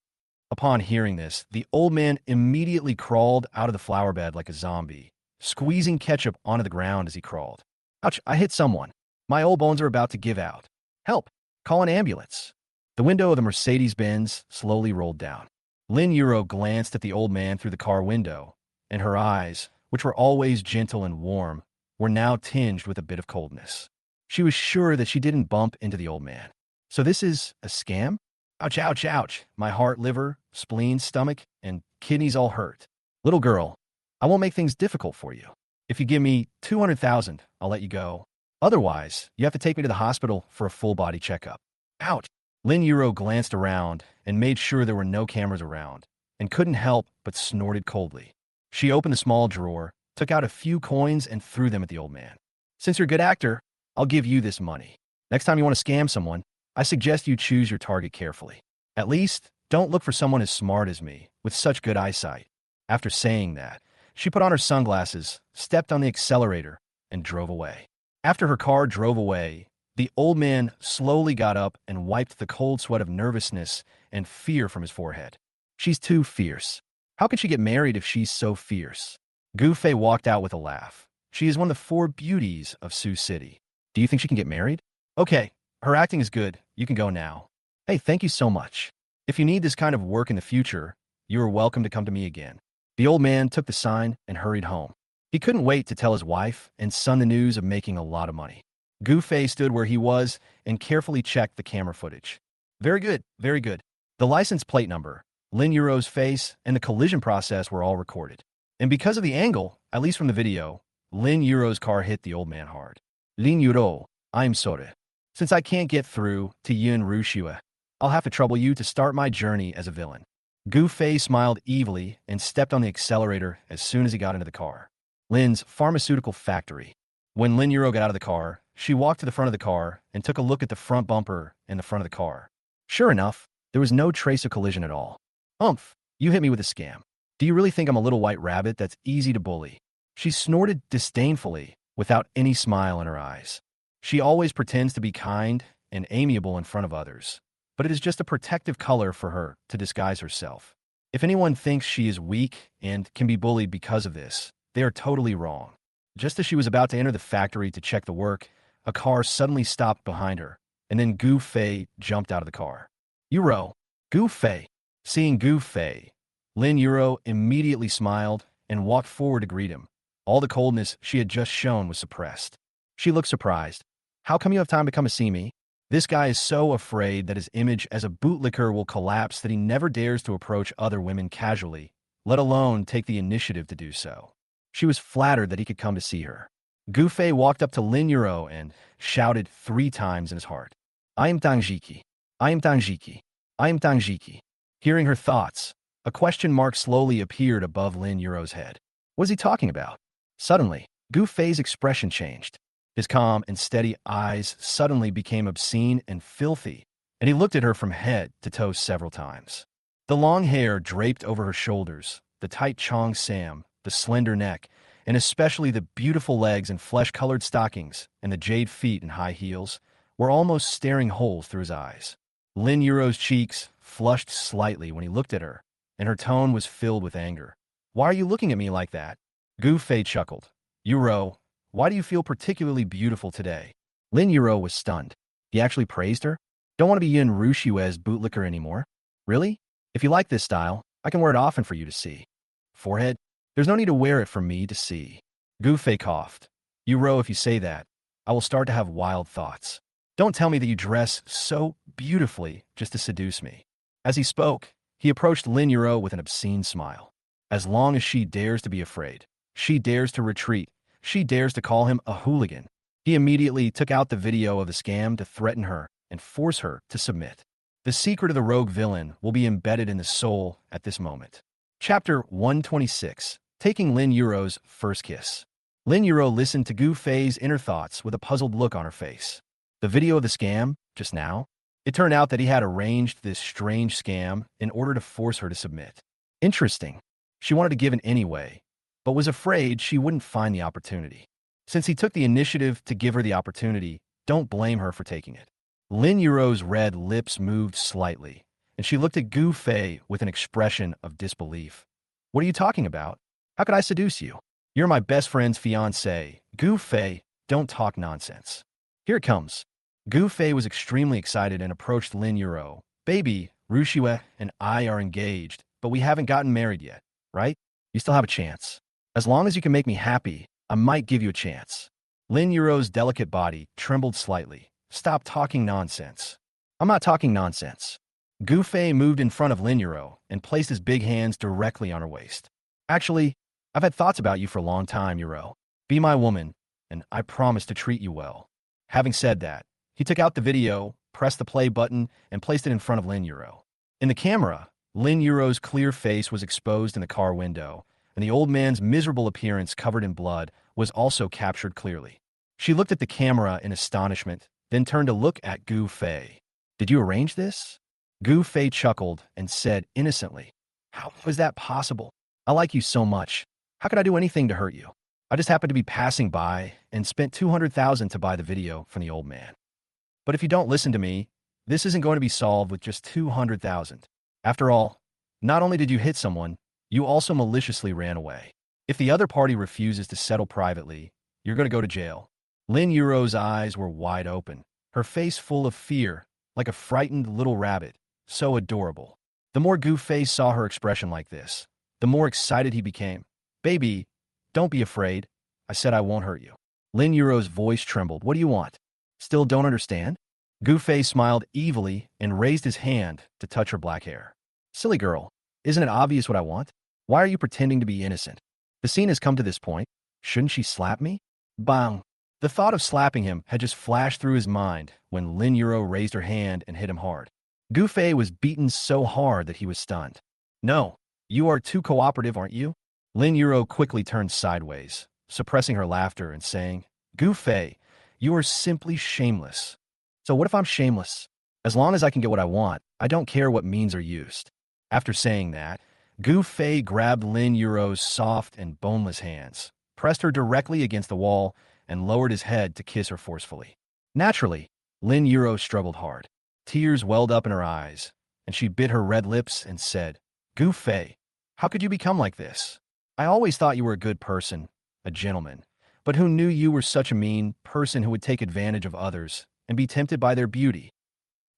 Upon hearing this, the old man immediately crawled out of the flower bed like a zombie, squeezing ketchup onto the ground as he crawled. "Ouch, I hit someone. My old bones are about to give out. Help! Call an ambulance." The window of the Mercedes-Benz slowly rolled down. Lin Euro glanced at the old man through the car window, and her eyes, which were always gentle and warm, were now tinged with a bit of coldness. She was sure that she didn't bump into the old man. So this is a scam? Ouch, ouch, ouch. My heart, liver, spleen, stomach, and kidneys all hurt. Little girl, I won't make things difficult for you. If you give me 200,000, I'll let you go. Otherwise, you have to take me to the hospital for a full-body checkup. Ouch. Lin Euro glanced around and made sure there were no cameras around, and couldn't help but snorted coldly. She opened a small drawer, took out a few coins, and threw them at the old man. "Since you're a good actor, I'll give you this money. Next time you want to scam someone, I suggest you choose your target carefully. At least, don't look for someone as smart as me, with such good eyesight." After saying that, she put on her sunglasses, stepped on the accelerator, and drove away. After her car drove away, the old man slowly got up and wiped the cold sweat of nervousness and fear from his forehead. She's too fierce. How can she get married if she's so fierce? Gu Fei walked out with a laugh. She is one of the 4 beauties of Sioux City. Do you think she can get married? Okay, her acting is good. You can go now. Hey, thank you so much. If you need this kind of work in the future, you are welcome to come to me again. The old man took the sign and hurried home. He couldn't wait to tell his wife and son the news of making a lot of money. Gu Fei stood where he was and carefully checked the camera footage. Very good, very good. The license plate number, Lin Euro's face, and the collision process were all recorded. And because of the angle, at least from the video, Lin Euro's car hit the old man hard. "Lin Euro, I'm sorry. Since I can't get through to Yin Rushua, I'll have to trouble you to start my journey as a villain. Gu Fei smiled evilly and stepped on the accelerator as soon as he got into the car. Lin's pharmaceutical factory. When Lin Yuro got out of the car, she walked to the front of the car and took a look at the front bumper and the front of the car. Sure enough, there was no trace of collision at all. Umph, you hit me with a scam. Do you really think I'm a little white rabbit that's easy to bully? She snorted disdainfully, without any smile in her eyes. She always pretends to be kind and amiable in front of others, but it is just a protective color for her to disguise herself. If anyone thinks she is weak and can be bullied because of this, they are totally wrong. Just as she was about to enter the factory to check the work, a car suddenly stopped behind her, and then Gu Fei jumped out of the car. Yuro, Gu Fei. Seeing Gu Fei, Lin Yuro immediately smiled and walked forward to greet him. All the coldness she had just shown was suppressed. She looked surprised. How come you have time to come to see me? This guy is so afraid that his image as a bootlicker will collapse that he never dares to approach other women casually, let alone take the initiative to do so. She was flattered that he could come to see her. Gu Fei walked up to Lin Yuro and shouted 3 times in his heart, I am Tangjiki. I am Tangjiki. I am Tangjiki. Hearing her thoughts, a question mark slowly appeared above Lin Yuro's head. What is he talking about? Suddenly, Gu Fei's expression changed. His calm and steady eyes suddenly became obscene and filthy, and he looked at her from head to toe several times. The long hair draped over her shoulders, the tight chong sam, the slender neck, and especially the beautiful legs and flesh-colored stockings and the jade feet and high heels, were almost staring holes through his eyes. Lin Yuro's cheeks flushed slightly when he looked at her, and her tone was filled with anger. Why are you looking at me like that? Gu Fei chuckled. Yuro, why do you feel particularly beautiful today? Lin Yuro was stunned. He actually praised her? Don't want to be Yin Rushiue's bootlicker anymore? Really? If you like this style, I can wear it often for you to see. Forehead? There's no need to wear it for me to see. Gu Fei coughed. Yuro, if you say that, I will start to have wild thoughts. Don't tell me that you dress so beautifully just to seduce me. As he spoke, he approached Lin Yuro with an obscene smile. As long as she dares to be afraid, she dares to retreat, she dares to call him a hooligan. He immediately took out the video of the scam to threaten her and force her to submit. The secret of the rogue villain will be embedded in the soul at this moment. Chapter 126, Taking Lin Yuro's First Kiss. Lin Yuro listened to Gu Fei's inner thoughts with a puzzled look on her face. The video of the scam, just now? It turned out that he had arranged this strange scam in order to force her to submit. Interesting. She wanted to give in anyway, but was afraid she wouldn't find the opportunity. Since he took the initiative to give her the opportunity, don't blame her for taking it. Lin Yuro's red lips moved slightly, and she looked at Gu Fei with an expression of disbelief. What are you talking about? How could I seduce you? You're my best friend's fiancé. Gu Fei, don't talk nonsense. Here it comes. Gu Fei was extremely excited and approached Lin Yuro. Baby, Rushue and I are engaged, but we haven't gotten married yet, right? You still have a chance. As long as you can make me happy, I might give you a chance. Lin Yuro's delicate body trembled slightly. Stop talking nonsense. I'm not talking nonsense. Gu Fei moved in front of Lin Yuro and placed his big hands directly on her waist. Actually, I've had thoughts about you for a long time, Yuro. Be my woman, and I promise to treat you well. Having said that, he took out the video, pressed the play button, and placed it in front of Lin Yuro. In the camera, Lin Yuro's clear face was exposed in the car window, and the old man's miserable appearance covered in blood was also captured clearly. She looked at the camera in astonishment, then turned to look at Gu Fei. Did you arrange this? Gu Fei chuckled and said innocently, How was that possible? I like you so much. How could I do anything to hurt you? I just happened to be passing by and spent 200,000 to buy the video from the old man. But if you don't listen to me, this isn't going to be solved with just 200,000. After all, not only did you hit someone, you also maliciously ran away. If the other party refuses to settle privately, you're going to go to jail. Lin Yuro's eyes were wide open, her face full of fear, like a frightened little rabbit, so adorable. The more Gu Fei saw her expression like this, the more excited he became. Baby, don't be afraid. I said I won't hurt you. Lin Yuro's voice trembled. What do you want? Still don't understand? Gu Fei smiled evilly and raised his hand to touch her black hair. Silly girl, isn't it obvious what I want? Why are you pretending to be innocent? The scene has come to this point. Shouldn't she slap me? Bang! The thought of slapping him had just flashed through his mind when Lin Yuro raised her hand and hit him hard. Gu Fei was beaten so hard that he was stunned. No, you are too cooperative, aren't you? Lin Yuro quickly turned sideways, suppressing her laughter and saying, Gu Fei, you are simply shameless. So what if I'm shameless? As long as I can get what I want, I don't care what means are used. After saying that, Gu Fei grabbed Lin Yuro's soft and boneless hands, pressed her directly against the wall, and lowered his head to kiss her forcefully. Naturally, Lin Yuro struggled hard. Tears welled up in her eyes, and she bit her red lips and said, Gu Fei, how could you become like this? I always thought you were a good person, a gentleman, but who knew you were such a mean person who would take advantage of others and be tempted by their beauty?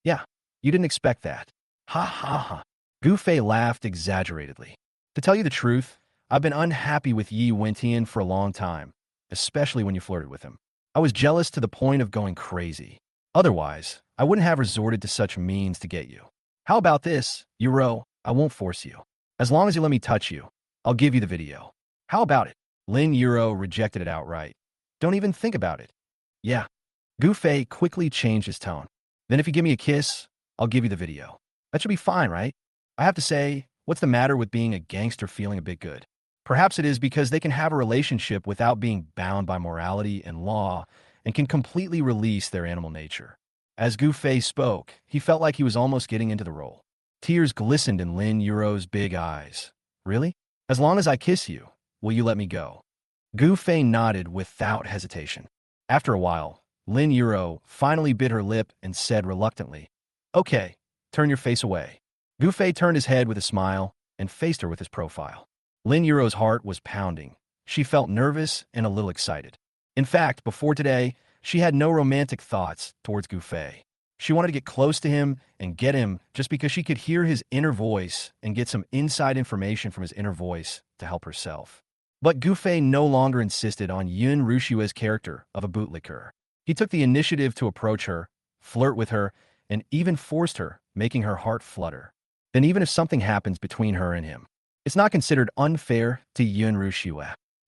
Yeah, you didn't expect that. Ha ha ha. Gu Fei laughed exaggeratedly. To tell you the truth, I've been unhappy with Yi Wentian for a long time, especially when you flirted with him. I was jealous to the point of going crazy. Otherwise, I wouldn't have resorted to such means to get you. How about this, Yuro? I won't force you. As long as you let me touch you, I'll give you the video. How about it? Lin Yuro rejected it outright. Don't even think about it. Yeah. Gu Fei quickly changed his tone. Then if you give me a kiss, I'll give you the video. That should be fine, right? I have to say, what's the matter with being a gangster feeling a bit good? Perhaps it is because they can have a relationship without being bound by morality and law and can completely release their animal nature. As Gu Fei spoke, he felt like he was almost getting into the role. Tears glistened in Lin Yuro's big eyes. Really? As long as I kiss you, will you let me go? Gu Fei nodded without hesitation. After a while, Lin Yuro finally bit her lip and said reluctantly, Okay, turn your face away. Gu Fei turned his head with a smile and faced her with his profile. Lin Yuro's heart was pounding. She felt nervous and a little excited. In fact, before today, she had no romantic thoughts towards Gu Fei. She wanted to get close to him and get him just because she could hear his inner voice and get some inside information from his inner voice to help herself. But Gu Fei no longer insisted on Yun Rushue's character of a bootlicker. He took the initiative to approach her, flirt with her, and even forced her, making her heart flutter. Then even if something happens between her and him, it's not considered unfair to Yun Rushue.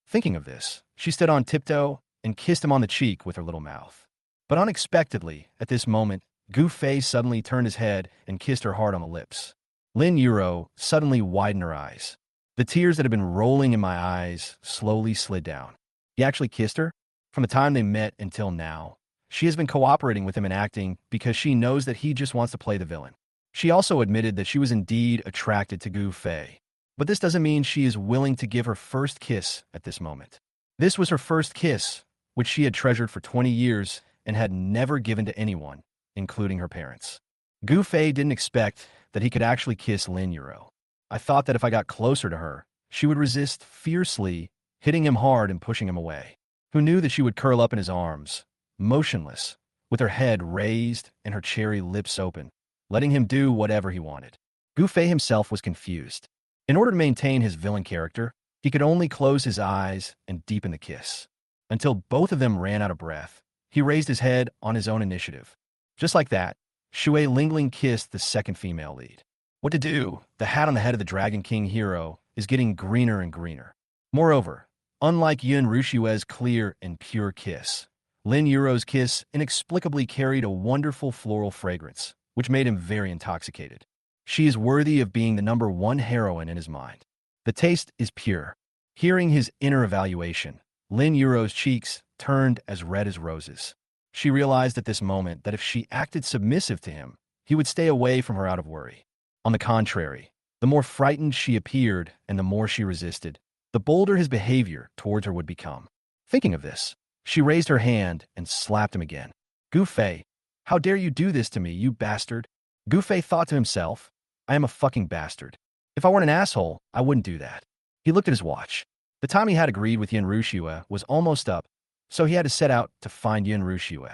Thinking of this, she stood on tiptoe and kissed him on the cheek with her little mouth. But unexpectedly, at this moment, Gu Fei suddenly turned his head and kissed her hard on the lips. Lin Yuro suddenly widened her eyes. The tears that had been rolling in my eyes slowly slid down. He actually kissed her? From the time they met until now, she has been cooperating with him in acting because she knows that he just wants to play the villain. She also admitted that she was indeed attracted to Gu Fei. But this doesn't mean she is willing to give her first kiss at this moment. This was her first kiss, which she had treasured for 20 years and had never given to anyone, including her parents. Gu Fei didn't expect that he could actually kiss Lin Yuro. I thought that if I got closer to her, she would resist fiercely, hitting him hard and pushing him away. Who knew that she would curl up in his arms, motionless, with her head raised and her cherry lips open, letting him do whatever he wanted. Gu Fei himself was confused. In order to maintain his villain character, he could only close his eyes and deepen the kiss. Until both of them ran out of breath, he raised his head on his own initiative. Just like that, Shui Lingling kissed the second female lead. What to do? The hat on the head of the Dragon King hero is getting greener and greener. Moreover, unlike Yun Rushue's clear and pure kiss, Lin Yuro's kiss inexplicably carried a wonderful floral fragrance, which made him very intoxicated. She is worthy of being the #1 heroine in his mind. The taste is pure. Hearing his inner evaluation, Lin Yuro's cheeks turned as red as roses. She realized at this moment that if she acted submissive to him, he would stay away from her out of worry. On the contrary, the more frightened she appeared and the more she resisted, the bolder his behavior towards her would become. Thinking of this, she raised her hand and slapped him again. Gu Fei, how dare you do this to me, you bastard? Gu Fei thought to himself, I am a fucking bastard. If I weren't an asshole, I wouldn't do that. He looked at his watch. The time he had agreed with Yun Rushue was almost up, so he had to set out to find Yun Rushue.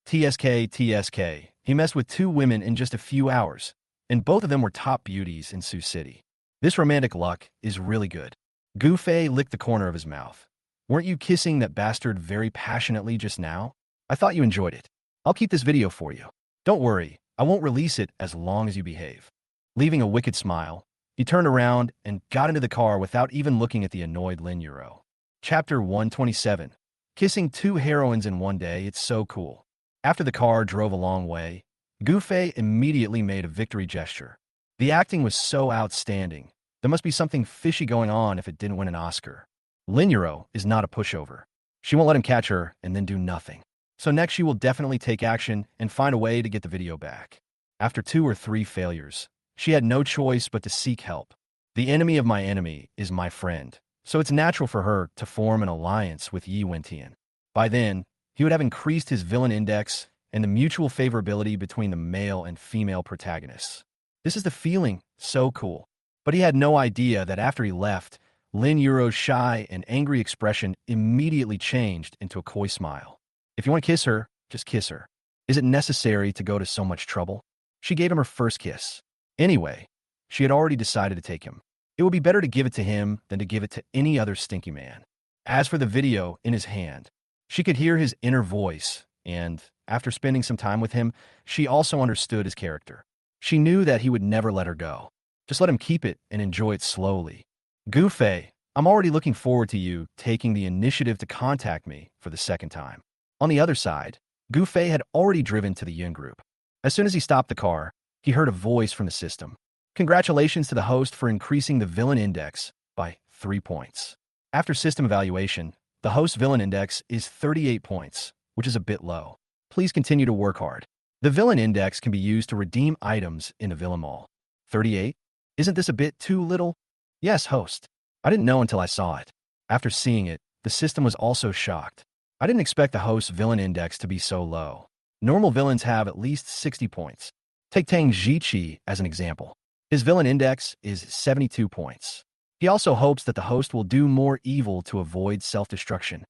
TSK. He messed with 2 women in just a few hours, and both of them were top beauties in Sioux City. This romantic luck is really good. Gu Fei licked the corner of his mouth. Weren't you kissing that bastard very passionately just now? I thought you enjoyed it. I'll keep this video for you. Don't worry, I won't release it as long as you behave. Leaving a wicked smile, he turned around and got into the car without even looking at the annoyed Lin Yuro. Chapter 127. Kissing 2 heroines in one day, it's so cool. After the car drove a long way, Gu Fei immediately made a victory gesture. The acting was so outstanding. There must be something fishy going on if it didn't win an Oscar. Lin Yuro is not a pushover. She won't let him catch her and then do nothing. So next she will definitely take action and find a way to get the video back. After 2 or 3 failures, she had no choice but to seek help. The enemy of my enemy is my friend, so it's natural for her to form an alliance with Yi Wentian. By then, he would have increased his villain index and the mutual favorability between the male and female protagonists. This is the feeling, so cool. But he had no idea that after he left, Lin Yuro's shy and angry expression immediately changed into a coy smile. If you want to kiss her, just kiss her. Is it necessary to go to so much trouble? She gave him her first kiss. Anyway, she had already decided to take him. It would be better to give it to him than to give it to any other stinky man. As for the video in his hand, she could hear his inner voice, and after spending some time with him, she also understood his character. She knew that he would never let her go. Just let him keep it and enjoy it slowly. Gu Fei, I'm already looking forward to you taking the initiative to contact me for the second time. On the other side, Gu Fei had already driven to the Yin group. As soon as he stopped the car, he heard a voice from the system. Congratulations to the host for increasing the villain index by 3 points. After system evaluation, the host villain index is 38 points, which is a bit low. Please continue to work hard. The villain index can be used to redeem items in the villain mall. 38? Isn't this a bit too little? Yes, host. I didn't know until I saw it. After seeing it, the system was also shocked. I didn't expect the host's villain index to be so low. Normal villains have at least 60 points. Take Tang Jiqi as an example. His villain index is 72 points. He also hopes that the host will do more evil to avoid self-destruction.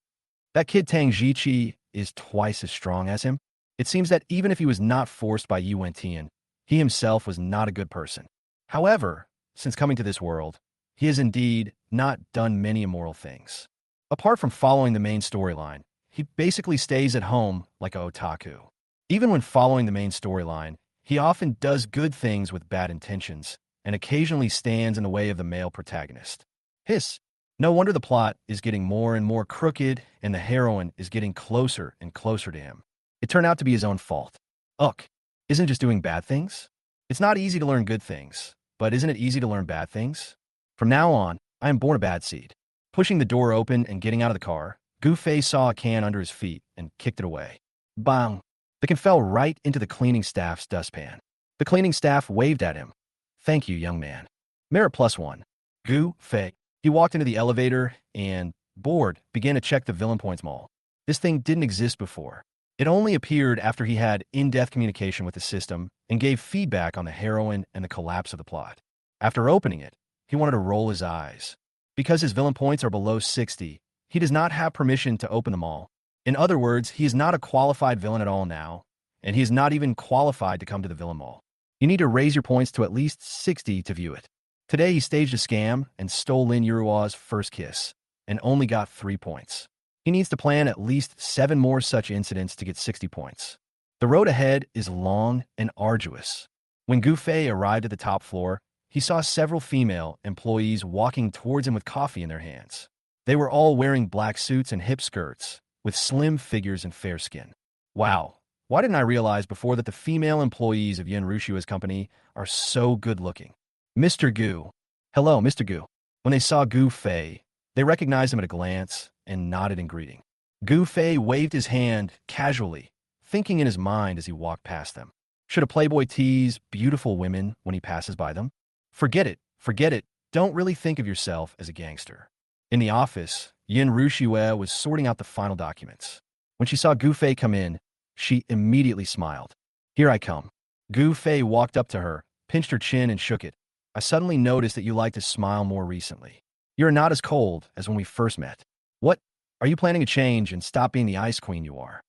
That kid Tang Jiqi is twice as strong as him. It seems that even if he was not forced by Yi Wentian, he himself was not a good person. However, since coming to this world, he has indeed not done many immoral things. Apart from following the main storyline, he basically stays at home like a otaku. Even when following the main storyline, he often does good things with bad intentions, and occasionally stands in the way of the male protagonist. Hiss. No wonder the plot is getting more and more crooked, and the heroine is getting closer and closer to him. It turned out to be his own fault. Ugh, isn't it just doing bad things? It's not easy to learn good things, but isn't it easy to learn bad things? From now on, I am born a bad seed. Pushing the door open and getting out of the car, Gu Fei saw a can under his feet and kicked it away. Bang! The can fell right into the cleaning staff's dustpan. The cleaning staff waved at him. Thank you, young man. Merit +1. Gu Fei. He walked into the elevator and, bored, began to check the villain points mall. This thing didn't exist before. It only appeared after he had in-depth communication with the system and gave feedback on the heroine and the collapse of the plot. After opening it, he wanted to roll his eyes. Because his villain points are below 60, he does not have permission to open them all. In other words, he is not a qualified villain at all now, and he is not even qualified to come to the villain mall. You need to raise your points to at least 60 to view it. Today he staged a scam and stole Lin Yurua's first kiss, and only got 3 points. He needs to plan at least 7 more such incidents to get 60 points. The road ahead is long and arduous. When Gu Fei arrived at the top floor, he saw several female employees walking towards him with coffee in their hands. They were all wearing black suits and hip skirts, with slim figures and fair skin. Wow, why didn't I realize before that the female employees of Yin Rushua's company are so good-looking? Mr. Gu. Hello, Mr. Gu. When they saw Gu Fei, they recognized him at a glance and nodded in greeting. Gu Fei waved his hand casually, thinking in his mind as he walked past them. Should a playboy tease beautiful women when he passes by them? Forget it, don't really think of yourself as a gangster. In the office, Yin Rushue was sorting out the final documents. When she saw Gu Fei come in, she immediately smiled. Here I come. Gu Fei walked up to her, pinched her chin and shook it. I suddenly noticed that you like to smile more recently. You're not as cold as when we first met. What? Are you planning a change and stop being the ice queen you are?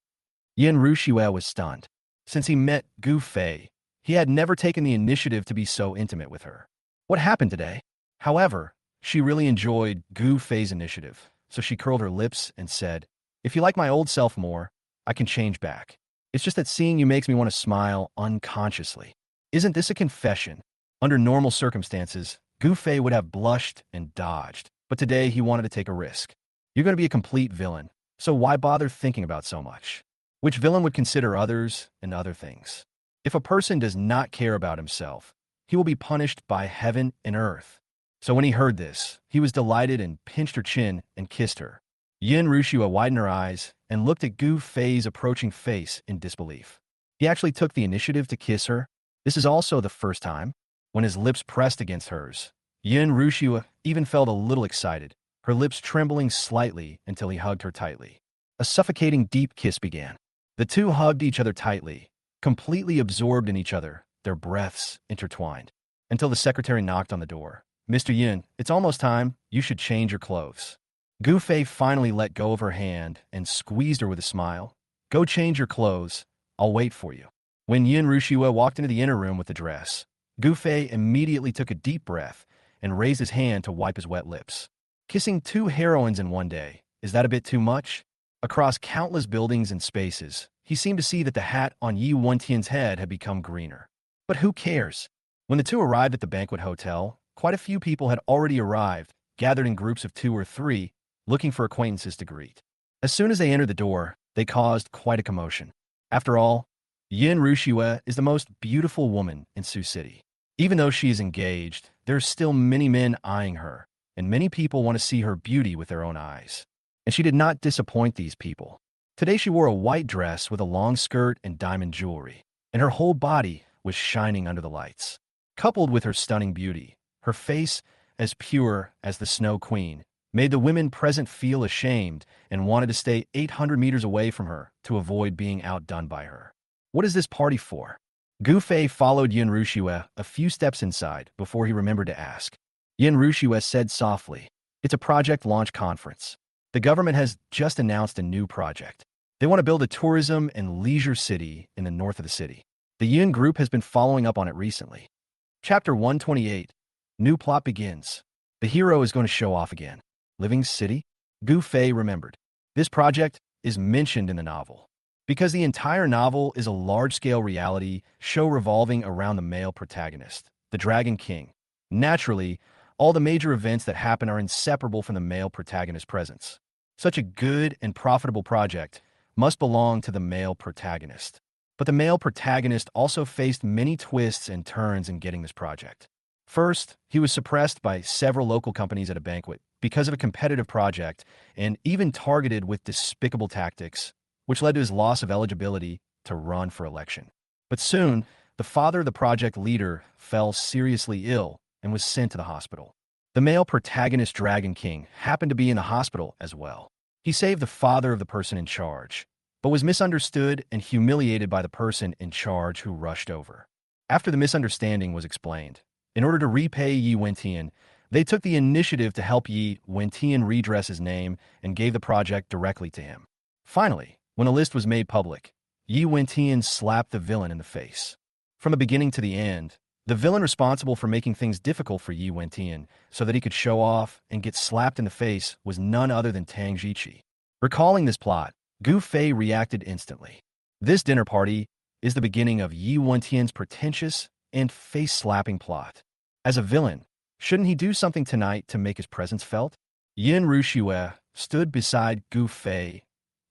Yin Rushue was stunned. Since he met Gu Fei, he had never taken the initiative to be so intimate with her. What happened today? However, she really enjoyed Gu Fei's initiative, so she curled her lips and said, If you like my old self more, I can change back. It's just that seeing you makes me want to smile unconsciously. Isn't this a confession? Under normal circumstances, Gu Fei would have blushed and dodged, but today he wanted to take a risk. You're going to be a complete villain, so why bother thinking about so much? Which villain would consider others and other things? If a person does not care about himself, he will be punished by heaven and earth. So when he heard this, he was delighted and pinched her chin and kissed her. Yin Rushua widened her eyes and looked at Gu Fei's approaching face in disbelief. He actually took the initiative to kiss her. This is also the first time. When his lips pressed against hers, Yin Rushua even felt a little excited, her lips trembling slightly until he hugged her tightly. A suffocating deep kiss began. The two hugged each other tightly, completely absorbed in each other, their breaths intertwined, until the secretary knocked on the door. "Mr. Yin, it's almost time. You should change your clothes." Gu Fei finally let go of her hand and squeezed her with a smile. "Go change your clothes. I'll wait for you." When Yin Rushua walked into the inner room with the dress, Gu Fei immediately took a deep breath and raised his hand to wipe his wet lips. Kissing two heroines in one day, is that a bit too much? Across countless buildings and spaces, he seemed to see that the hat on Yi Wentian's head had become greener. But who cares? When the two arrived at the banquet hotel, quite a few people had already arrived, gathered in groups of 2 or 3, looking for acquaintances to greet. As soon as they entered the door, they caused quite a commotion. After all, Yin Rushua is the most beautiful woman in Sioux City. Even though she is engaged, there are still many men eyeing her, and many people want to see her beauty with their own eyes. And she did not disappoint these people. Today she wore a white dress with a long skirt and diamond jewelry, and her whole body was shining under the lights. Coupled with her stunning beauty, her face, as pure as the Snow Queen, made the women present feel ashamed and wanted to stay 800 meters away from her to avoid being outdone by her. What is this party for? Gu Fei followed Yin Rushua a few steps inside before he remembered to ask. Yin Rushua said softly, "It's a project launch conference. The government has just announced a new project. They want to build a tourism and leisure city in the north of the city. The Yin group has been following up on it recently." Chapter 128. New plot begins. The hero is going to show off again. Living city? Gu Fei remembered. This project is mentioned in the novel. Because the entire novel is a large-scale reality show revolving around the male protagonist, the Dragon King. Naturally, all the major events that happen are inseparable from the male protagonist's presence. Such a good and profitable project must belong to the male protagonist. But the male protagonist also faced many twists and turns in getting this project. First, he was suppressed by several local companies at a banquet because of a competitive project and even targeted with despicable tactics, which led to his loss of eligibility to run for election. But soon, the father of the project leader fell seriously ill and was sent to the hospital. The male protagonist Dragon King happened to be in the hospital as well. He saved the father of the person in charge, but was misunderstood and humiliated by the person in charge who rushed over. After the misunderstanding was explained, in order to repay Yi Wentian, they took the initiative to help Yi Wentian redress his name and gave the project directly to him. Finally, when the list was made public, Yi Wentian slapped the villain in the face. From the beginning to the end, the villain responsible for making things difficult for Yi Wentian so that he could show off and get slapped in the face was none other than Tang Jiqi. Recalling this plot, Gu Fei reacted instantly. This dinner party is the beginning of Yi Wentian's pretentious and face-slapping plot. As a villain, shouldn't he do something tonight to make his presence felt? Yin Rushua stood beside Gu Fei,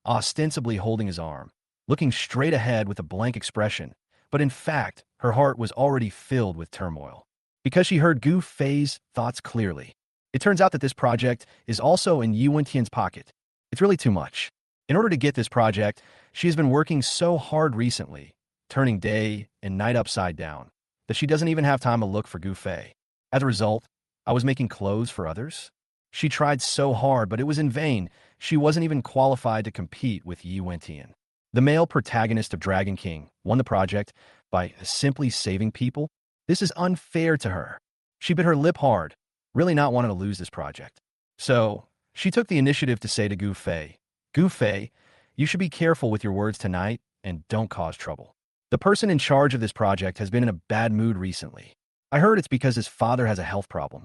ostensibly holding his arm, looking straight ahead with a blank expression, but in fact, her heart was already filled with turmoil. Because she heard Gu Fei's thoughts clearly. It turns out that this project is also in Yi Wentian's pocket. It's really too much. In order to get this project, she has been working so hard recently, turning day and night upside down, that she doesn't even have time to look for Gu Fei. As a result, I was making clothes for others. She tried so hard, but it was in vain. She wasn't even qualified to compete with Yi Wentian. The male protagonist of Dragon King won the project by simply saving people. This is unfair to her. She bit her lip hard, really not wanting to lose this project. So, she took the initiative to say to Gu Fei, "Gu Fei, you should be careful with your words tonight and don't cause trouble. The person in charge of this project has been in a bad mood recently. I heard it's because his father has a health problem."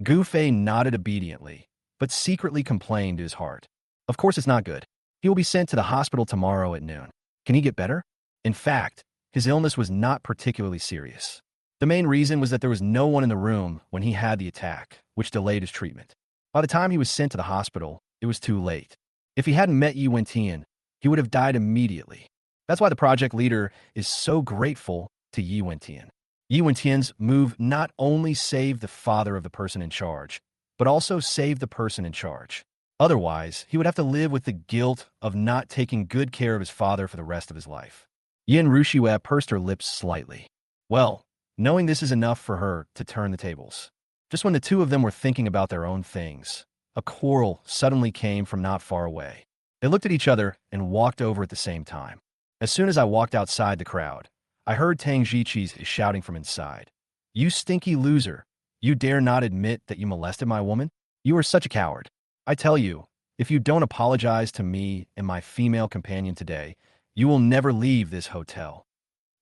Gu Fei nodded obediently, but secretly complained to his heart. Of course it's not good. He will be sent to the hospital tomorrow at noon. Can he get better? In fact, his illness was not particularly serious. The main reason was that there was no one in the room when he had the attack, which delayed his treatment. By the time he was sent to the hospital, it was too late. If he hadn't met Yi Wentian, he would have died immediately. That's why the project leader is so grateful to Yi Wentian. Yi Wentian's move not only saved the father of the person in charge, but also saved the person in charge. Otherwise, he would have to live with the guilt of not taking good care of his father for the rest of his life. Yin Ruxiue pursed her lips slightly. Well, knowing this is enough for her to turn the tables. Just when the two of them were thinking about their own things, a quarrel suddenly came from not far away. They looked at each other and walked over at the same time. As soon as I walked outside the crowd, I heard Tang Jiqi's shouting from inside. "You stinky loser! You dare not admit that you molested my woman? You are such a coward. I tell you, if you don't apologize to me and my female companion today, you will never leave this hotel."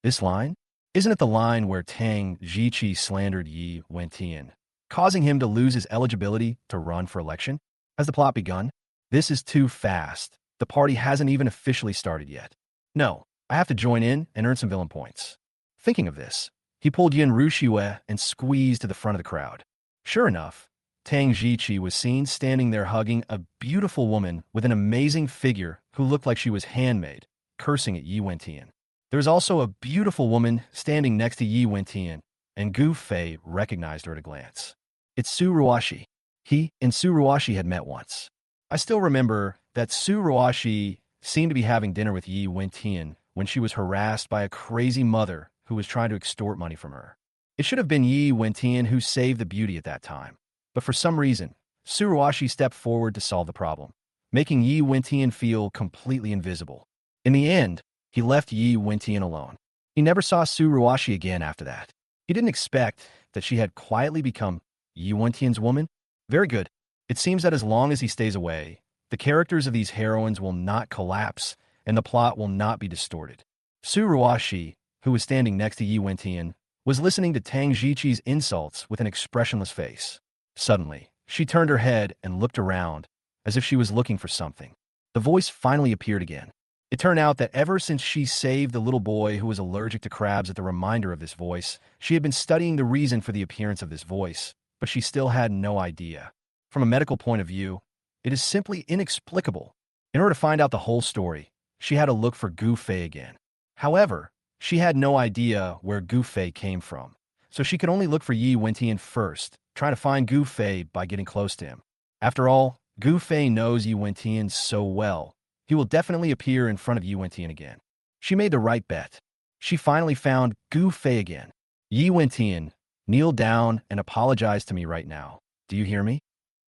This line? Isn't it the line where Tang Jiqi slandered Yi Wentian, causing him to lose his eligibility to run for election? Has the plot begun? This is too fast. The party hasn't even officially started yet. No, I have to join in and earn some villain points. Thinking of this, he pulled Yin Ruxiue and squeezed to the front of the crowd. Sure enough, Tang Jiqi was seen standing there hugging a beautiful woman with an amazing figure who looked like she was handmade, cursing at Yi Wentian. There was also a beautiful woman standing next to Yi Wentian, and Gu Fei recognized her at a glance. It's Su Ruoshi. He and Su Ruoshi had met once. I still remember that Su Ruoshi seemed to be having dinner with Yi Wentian when she was harassed by a crazy mother who was trying to extort money from her. It should have been Yi Wentian who saved the beauty at that time. But for some reason, Su Ruoshi stepped forward to solve the problem, making Yi Wentian feel completely invisible. In the end, he left Yi Wentian alone. He never saw Su Ruoshi again after that. He didn't expect that she had quietly become Yi Wentian's woman. Very good. It seems that as long as he stays away, the characters of these heroines will not collapse and the plot will not be distorted. Su Ruoshi, who was standing next to Yi Wentian, was listening to Tang Jiqi's insults with an expressionless face. Suddenly, she turned her head and looked around, as if she was looking for something. The voice finally appeared again. It turned out that ever since she saved the little boy who was allergic to crabs at the reminder of this voice, she had been studying the reason for the appearance of this voice, but she still had no idea. From a medical point of view, it is simply inexplicable. In order to find out the whole story, she had to look for Gu Fei again. However, she had no idea where Gu Fei came from, so she could only look for Yi Wentian first, trying to find Gu Fei by getting close to him. After all, Gu Fei knows Yi Wentian so well, he will definitely appear in front of Yi Wentian again. She made the right bet. She finally found Gu Fei again. Yi Wentian, kneel down and apologize to me right now. Do you hear me?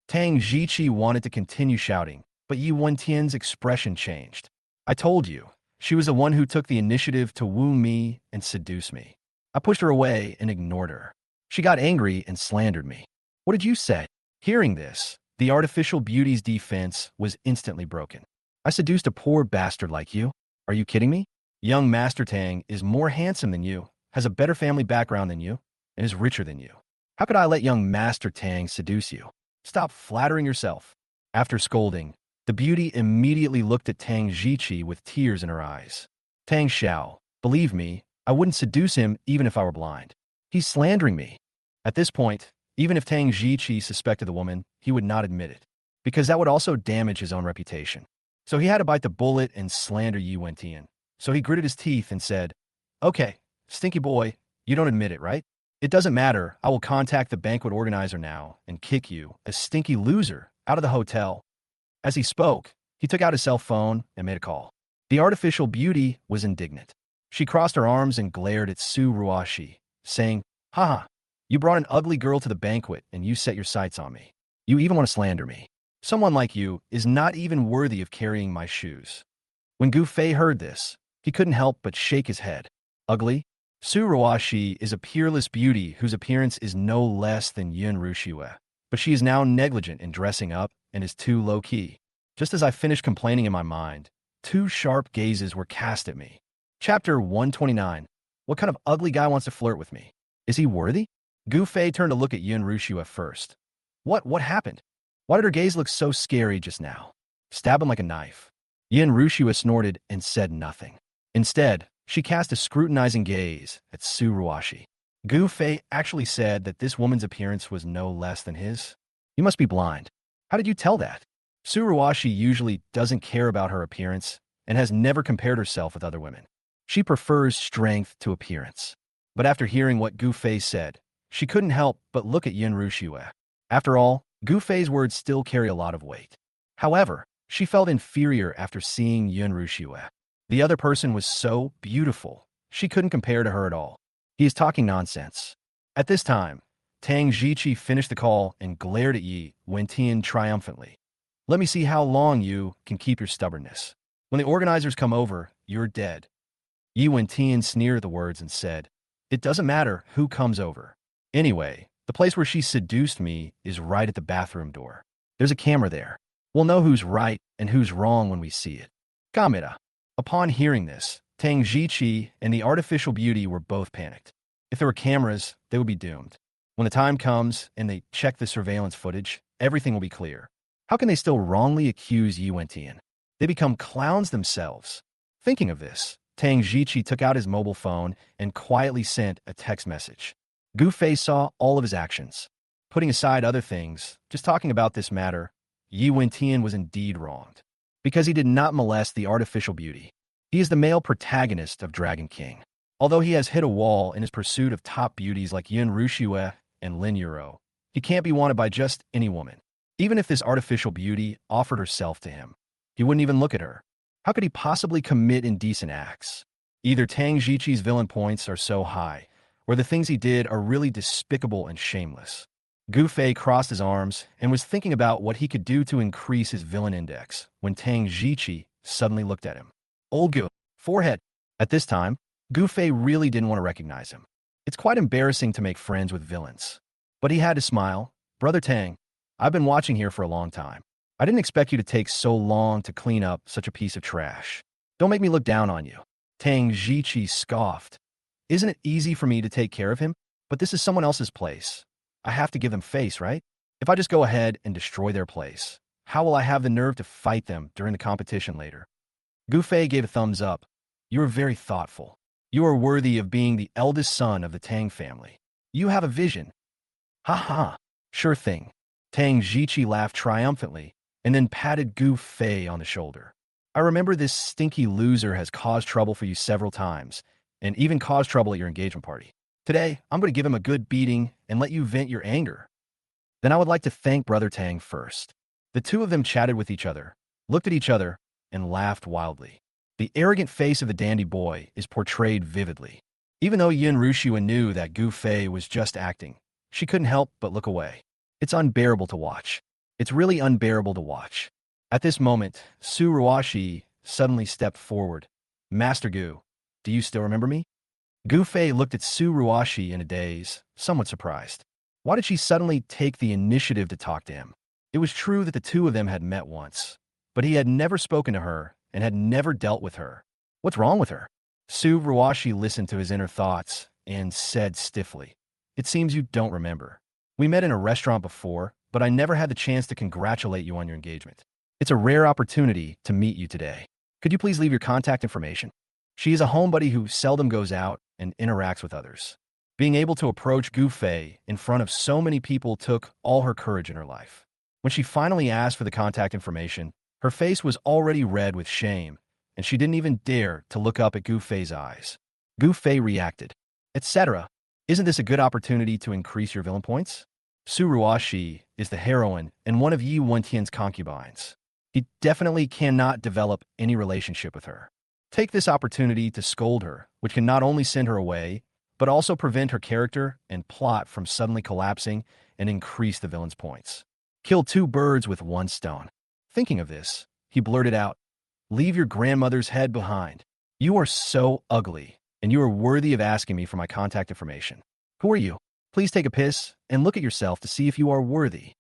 Tang Jiqi wanted to continue shouting, but Yi Wentian's expression changed. I told you, she was the one who took the initiative to woo me and seduce me. I pushed her away and ignored her. She got angry and slandered me. What did you say? Hearing this, the artificial beauty's defense was instantly broken. I seduced a poor bastard like you? Are you kidding me? Young Master Tang is more handsome than you, has a better family background than you, and is richer than you. How could I let young Master Tang seduce you? Stop flattering yourself. After scolding, the beauty immediately looked at Tang Jiqi with tears in her eyes. Tang Xiao, believe me, I wouldn't seduce him even if I were blind. He's slandering me. At this point, even if Tang Jiqi suspected the woman, he would not admit it, because that would also damage his own reputation. So he had to bite the bullet and slander Yi Wentian. So he gritted his teeth and said, "Okay, stinky boy, you don't admit it, right? It doesn't matter. I will contact the banquet organizer now and kick you, a stinky loser, out of the hotel." As he spoke, he took out his cell phone and made a call. The artificial beauty was indignant. She crossed her arms and glared at Su Ruoshi, saying, "Haha, you brought an ugly girl to the banquet and you set your sights on me. You even want to slander me. Someone like you is not even worthy of carrying my shoes." When Gu Fei heard this, he couldn't help but shake his head. Ugly? Su Ruoshi is a peerless beauty whose appearance is no less than Yin Ruxiue, but she is now negligent in dressing up and is too low-key. Just as I finished complaining in my mind, two sharp gazes were cast at me. Chapter 129. What kind of ugly guy wants to flirt with me? Is he worthy? Gu Fei turned to look at Yin Ruxiue first. What happened? Why did her gaze look so scary just now? Stab him like a knife. Yin Ruxiue snorted and said nothing. Instead, she cast a scrutinizing gaze at Su Ruoshi. Gu Fei actually said that this woman's appearance was no less than his. You must be blind. How did you tell that? Su Ruoshi usually doesn't care about her appearance, and has never compared herself with other women. She prefers strength to appearance. But after hearing what Gu Fei said, she couldn't help but look at Yin Ruxue. After all, Gu Fei's words still carry a lot of weight. However, she felt inferior after seeing Yin Ruxue. The other person was so beautiful, she couldn't compare to her at all. He is talking nonsense. At this time, Tang Jiqi finished the call and glared at Yi Wentian triumphantly. Let me see how long you can keep your stubbornness. When the organizers come over, you're dead. Yi Wentian sneered at the words and said, It doesn't matter who comes over. Anyway, the place where she seduced me is right at the bathroom door. There's a camera there. We'll know who's right and who's wrong when we see it. Kamita. Upon hearing this, Tang Jiqi and the artificial beauty were both panicked. If there were cameras, they would be doomed. When the time comes and they check the surveillance footage, everything will be clear. How can they still wrongly accuse Yi Wentian? They become clowns themselves. Thinking of this, Tang Jiqi took out his mobile phone and quietly sent a text message. Gu Fei saw all of his actions. Putting aside other things, just talking about this matter, Yi Wentian was indeed wronged. Because he did not molest the artificial beauty. He is the male protagonist of Dragon King. Although he has hit a wall in his pursuit of top beauties like Yin Ruxue and Lin Yuro, he can't be wanted by just any woman. Even if this artificial beauty offered herself to him, he wouldn't even look at her. How could he possibly commit indecent acts? Either Tang Jiqi's villain points are so high, or the things he did are really despicable and shameless. Gu Fei crossed his arms and was thinking about what he could do to increase his villain index when Tang Jiqi suddenly looked at him. Old Gu, forehead. At this time, Gu Fei really didn't want to recognize him. It's quite embarrassing to make friends with villains. But he had to smile. Brother Tang, I've been watching here for a long time. I didn't expect you to take so long to clean up such a piece of trash. Don't make me look down on you. Tang Jiqi scoffed. Isn't it easy for me to take care of him? But this is someone else's place. I have to give them face, right? If I just go ahead and destroy their place, how will I have the nerve to fight them during the competition later? Gu Fei gave a thumbs up. You are very thoughtful. You are worthy of being the eldest son of the Tang family. You have a vision. Ha ha. Sure thing. Tang Jiqi laughed triumphantly and then patted Gu Fei on the shoulder. I remember this stinky loser has caused trouble for you several times, and even caused trouble at your engagement party. Today, I'm going to give him a good beating and let you vent your anger. Then I would like to thank Brother Tang first. The two of them chatted with each other, looked at each other, and laughed wildly. The arrogant face of the dandy boy is portrayed vividly. Even though Yin Ruxue knew that Gu Fei was just acting, she couldn't help but look away. It's unbearable to watch. It's really unbearable to watch. At this moment, Su Ruashi suddenly stepped forward. Master Gu, do you still remember me? Gu Fei looked at Su Ruashi in a daze, somewhat surprised. Why did she suddenly take the initiative to talk to him? It was true that the two of them had met once, but he had never spoken to her and had never dealt with her. What's wrong with her? Su Ruashi listened to his inner thoughts and said stiffly, It seems you don't remember. We met in a restaurant before, but I never had the chance to congratulate you on your engagement. It's a rare opportunity to meet you today. Could you please leave your contact information? She is a homebody who seldom goes out and interacts with others. Being able to approach Gu Fei in front of so many people took all her courage in her life. When she finally asked for the contact information, her face was already red with shame, and she didn't even dare to look up at Gu Fei's eyes. Gu Fei reacted, etc. Isn't this a good opportunity to increase your villain points? Su Ruashi is the heroine and one of Yi Wentian's concubines. He definitely cannot develop any relationship with her. Take this opportunity to scold her, which can not only send her away, but also prevent her character and plot from suddenly collapsing and increase the villain's points. Kill two birds with one stone. Thinking of this, he blurted out, Leave your grandmother's head behind. You are so ugly, and you are worthy of asking me for my contact information. Who are you? Please take a piss and look at yourself to see if you are worthy.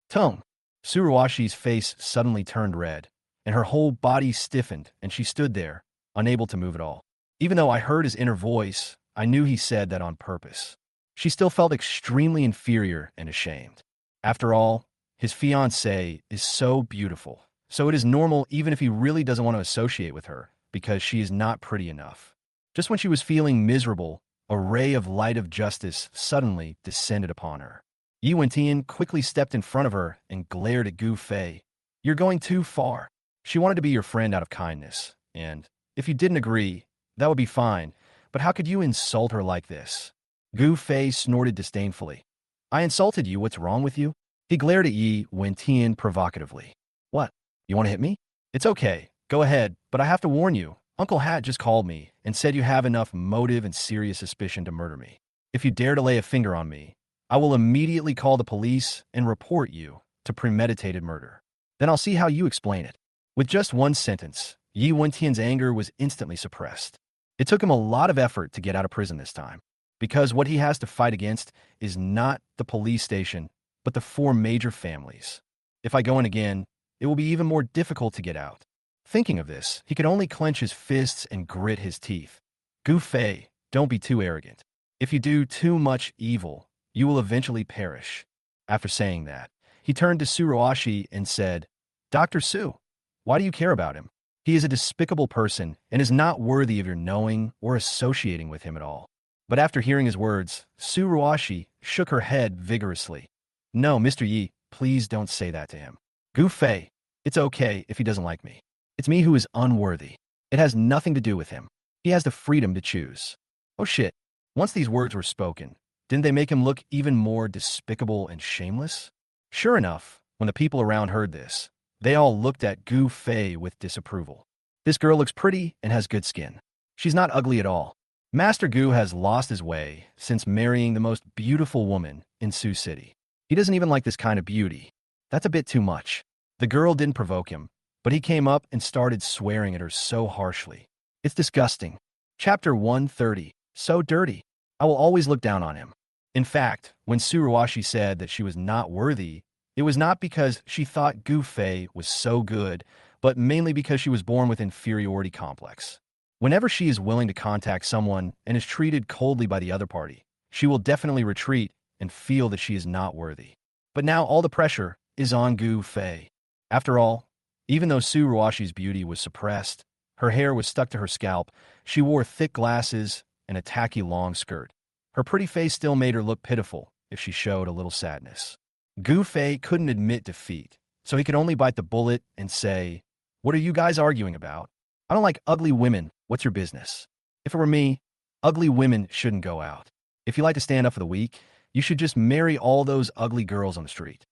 Tone. Suruwashi's face suddenly turned red, and her whole body stiffened, and she stood there, unable to move at all. Even though I heard his inner voice, I knew he said that on purpose. She still felt extremely inferior and ashamed. After all, his fiancée is so beautiful, so it is normal even if he really doesn't want to associate with her, because she is not pretty enough. Just when she was feeling miserable, a ray of light of justice suddenly descended upon her. Yi Wentian quickly stepped in front of her and glared at Gu Fei. You're going too far. She wanted to be your friend out of kindness, And if you didn't agree, that would be fine. But how could you insult her like this? Gu Fei snorted disdainfully. I insulted you, what's wrong with you? He glared at Yi Wentian provocatively. What? You want to hit me? It's okay, go ahead, but I have to warn you, Uncle Hat just called me and said you have enough motive and serious suspicion to murder me. If you dare to lay a finger on me, I will immediately call the police and report you to premeditated murder. Then I'll see how you explain it. With just one sentence, Yi Wentian's anger was instantly suppressed. It took him a lot of effort to get out of prison this time, because what he has to fight against is not the police station, but the four major families. If I go in again, it will be even more difficult to get out. Thinking of this, he could only clench his fists and grit his teeth. Gu Fei, don't be too arrogant. If you do too much evil, you will eventually perish. After saying that, he turned to Suruashi and said, Dr. Su, why do you care about him? He is a despicable person and is not worthy of your knowing or associating with him at all. But after hearing his words, Suruashi shook her head vigorously. No, Mr. Yi, please don't say that to him. Gu Fei, it's okay if he doesn't like me. It's me who is unworthy. It has nothing to do with him. He has the freedom to choose. Oh shit. Once these words were spoken, didn't they make him look even more despicable and shameless? Sure enough, when the people around heard this, they all looked at Gu Fei with disapproval. This girl looks pretty and has good skin. She's not ugly at all. Master Gu has lost his way since marrying the most beautiful woman in Sioux City. He doesn't even like this kind of beauty. That's a bit too much. The girl didn't provoke him, but he came up and started swearing at her so harshly. It's disgusting. Chapter 130. So dirty. I will always look down on him. In fact, when Suruashi said that she was not worthy, it was not because she thought Gu Fei was so good, but mainly because she was born with inferiority complex. Whenever she is willing to contact someone and is treated coldly by the other party, she will definitely retreat and feel that she is not worthy. But now all the pressure is on Gu Fei. After all, even though Suruashi's beauty was suppressed, her hair was stuck to her scalp, she wore thick glasses and a tacky long skirt. Her pretty face still made her look pitiful if she showed a little sadness. Gu Fei couldn't admit defeat, so he could only bite the bullet and say, What are you guys arguing about? I don't like ugly women. What's your business? If it were me, ugly women shouldn't go out. If you like to stand up for the weak, you should just marry all those ugly girls on the street.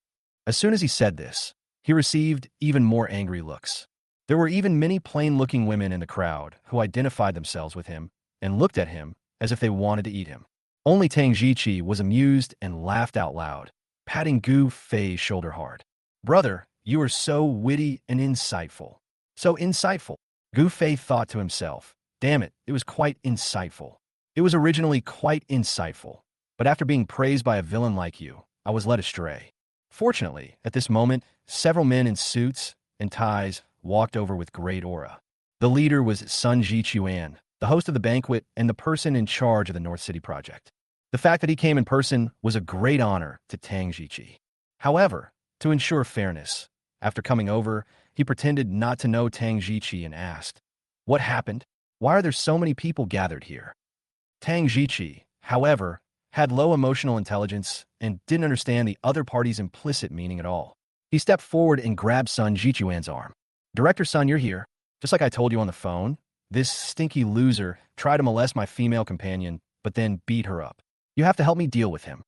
As soon as he said this, he received even more angry looks. There were even many plain-looking women in the crowd who identified themselves with him and looked at him as if they wanted to eat him. Only Tang Jiqi was amused and laughed out loud, patting Gu Fei's shoulder hard. Brother, you are so witty and insightful. So insightful. Gu Fei thought to himself, damn it, it was quite insightful. It was originally quite insightful, but after being praised by a villain like you, I was led astray. Fortunately, at this moment, several men in suits and ties walked over with great aura. The leader was Sun Jichuan, the host of the banquet and the person in charge of the North City project. The fact that he came in person was a great honor to Tang Jiqi. However, to ensure fairness, after coming over, he pretended not to know Tang Jiqi and asked, What happened? Why are there so many people gathered here? Tang Jiqi, however, had low emotional intelligence and didn't understand the other party's implicit meaning at all. He stepped forward and grabbed Sun Jichuan's arm. Director Sun, you're here. Just like I told you on the phone, this stinky loser tried to molest my female companion, but then beat her up. You have to help me deal with him.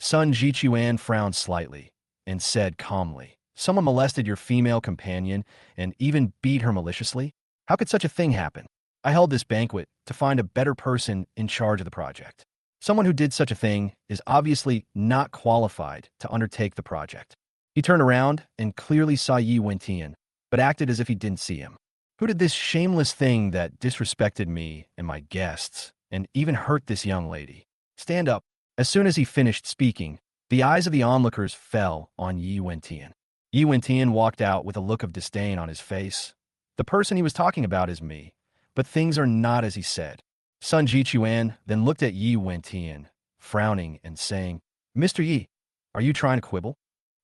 Sun Jichuan frowned slightly and said calmly, Someone molested your female companion and even beat her maliciously? How could such a thing happen? I held this banquet to find a better person in charge of the project. Someone who did such a thing is obviously not qualified to undertake the project. He turned around and clearly saw Yi Wentian, but acted as if he didn't see him. Who did this shameless thing that disrespected me and my guests and even hurt this young lady? Stand up. As soon as he finished speaking, the eyes of the onlookers fell on Yi Wentian. Yi Wentian walked out with a look of disdain on his face. The person he was talking about is me, but things are not as he said. Sun Jichuan then looked at Yi Wentian, frowning and saying, Mr. Yi, are you trying to quibble?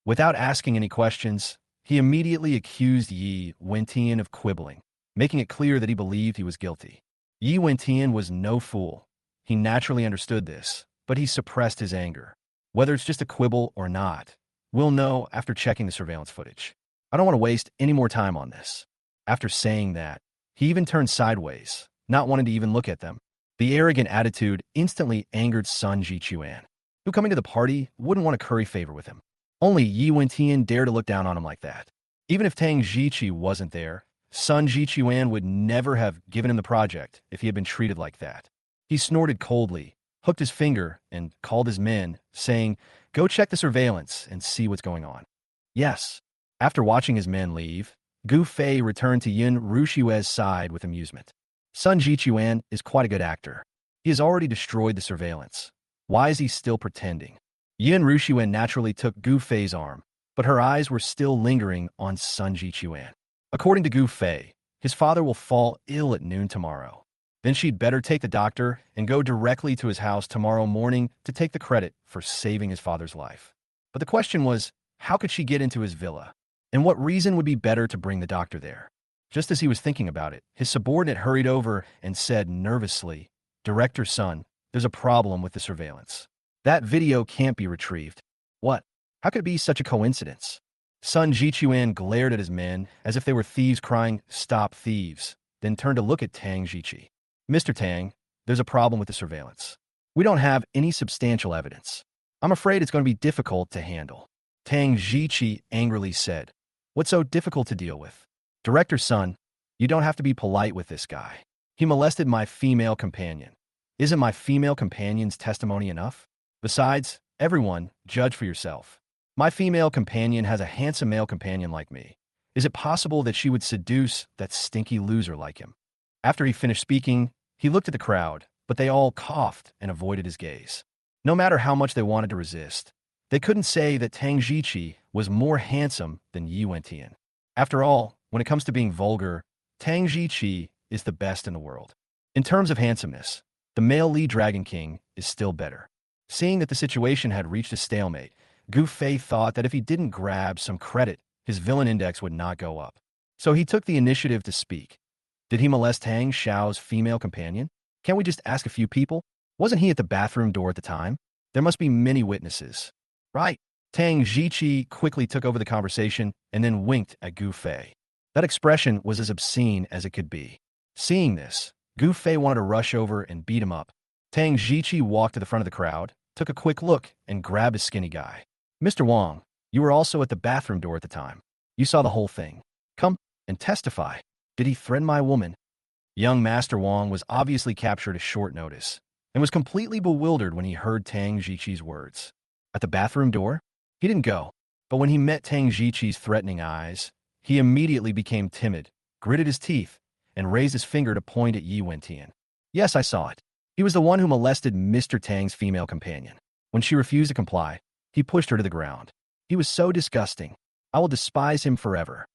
Without asking any questions, he immediately accused Yi Wentian of quibbling, making it clear that he believed he was guilty. Yi Wentian was no fool. He naturally understood this, but he suppressed his anger. Whether it's just a quibble or not, we'll know after checking the surveillance footage. I don't want to waste any more time on this. After saying that, He even turned sideways, not wanting to even look at them. The arrogant attitude instantly angered Sun Jichuan, who coming to the party wouldn't want to curry favor with him. Only Yi Wentian dared to look down on him like that. Even if Tang Jiqi wasn't there, Sun Jichuan would never have given him the project if he had been treated like that. He snorted coldly, hooked his finger, and called his men, saying, "Go check the surveillance and see what's going on." Yes. After watching his men leave, Gu Fei returned to Yun Rushiue's side with amusement. Sun Jichuan is quite a good actor. He has already destroyed the surveillance. Why is he still pretending? Yun Rushue naturally took Gu Fei's arm, but her eyes were still lingering on Sun Jichuan. According to Gu Fei, his father will fall ill at noon tomorrow. Then she'd better take the doctor and go directly to his house tomorrow morning to take the credit for saving his father's life. But the question was, how could she get into his villa? And what reason would be better to bring the doctor there? Just as he was thinking about it, his subordinate hurried over and said nervously, "Director Sun, there's a problem with the surveillance. That video can't be retrieved." What? How could it be such a coincidence? Sun Jichuan glared at his men as if they were thieves crying, "Stop thieves," then turned to look at Tang Jiqi. "Mr. Tang, there's a problem with the surveillance. We don't have any substantial evidence. I'm afraid it's going to be difficult to handle." Tang Jiqi angrily said, "What's so difficult to deal with? Director Sun, you don't have to be polite with this guy. He molested my female companion. Isn't my female companion's testimony enough? Besides, everyone, judge for yourself. My female companion has a handsome male companion like me. Is it possible that she would seduce that stinky loser like him?" After he finished speaking, he looked at the crowd, but they all coughed and avoided his gaze. No matter how much they wanted to resist, they couldn't say that Tang Jiqi was more handsome than Yi Wentian. After all, when it comes to being vulgar, Tang Jiqi is the best in the world. In terms of handsomeness, the male lead Dragon King is still better. Seeing that the situation had reached a stalemate, Gu Fei thought that if he didn't grab some credit, his villain index would not go up. So he took the initiative to speak. Did he molest Tang Xiao's female companion? Can't we just ask a few people? Wasn't he at the bathroom door at the time? There must be many witnesses. Right. Tang Jiqi quickly took over the conversation and then winked at Gu Fei. That expression was as obscene as it could be. Seeing this, Gu Fei wanted to rush over and beat him up. Tang Jiqi walked to the front of the crowd, took a quick look, and grabbed a skinny guy. "Mr. Wang, you were also at the bathroom door at the time. You saw the whole thing. Come and testify. Did he threaten my woman?" Young Master Wang was obviously captured at short notice and was completely bewildered when he heard Tang Jiqi's words. At the bathroom door? He didn't go, but when he met Tang Jiqi's threatening eyes, he immediately became timid, gritted his teeth, and raised his finger to point at Yi Wentian. "Yes, I saw it. He was the one who molested Mr. Tang's female companion. When she refused to comply, he pushed her to the ground. He was so disgusting. I will despise him forever."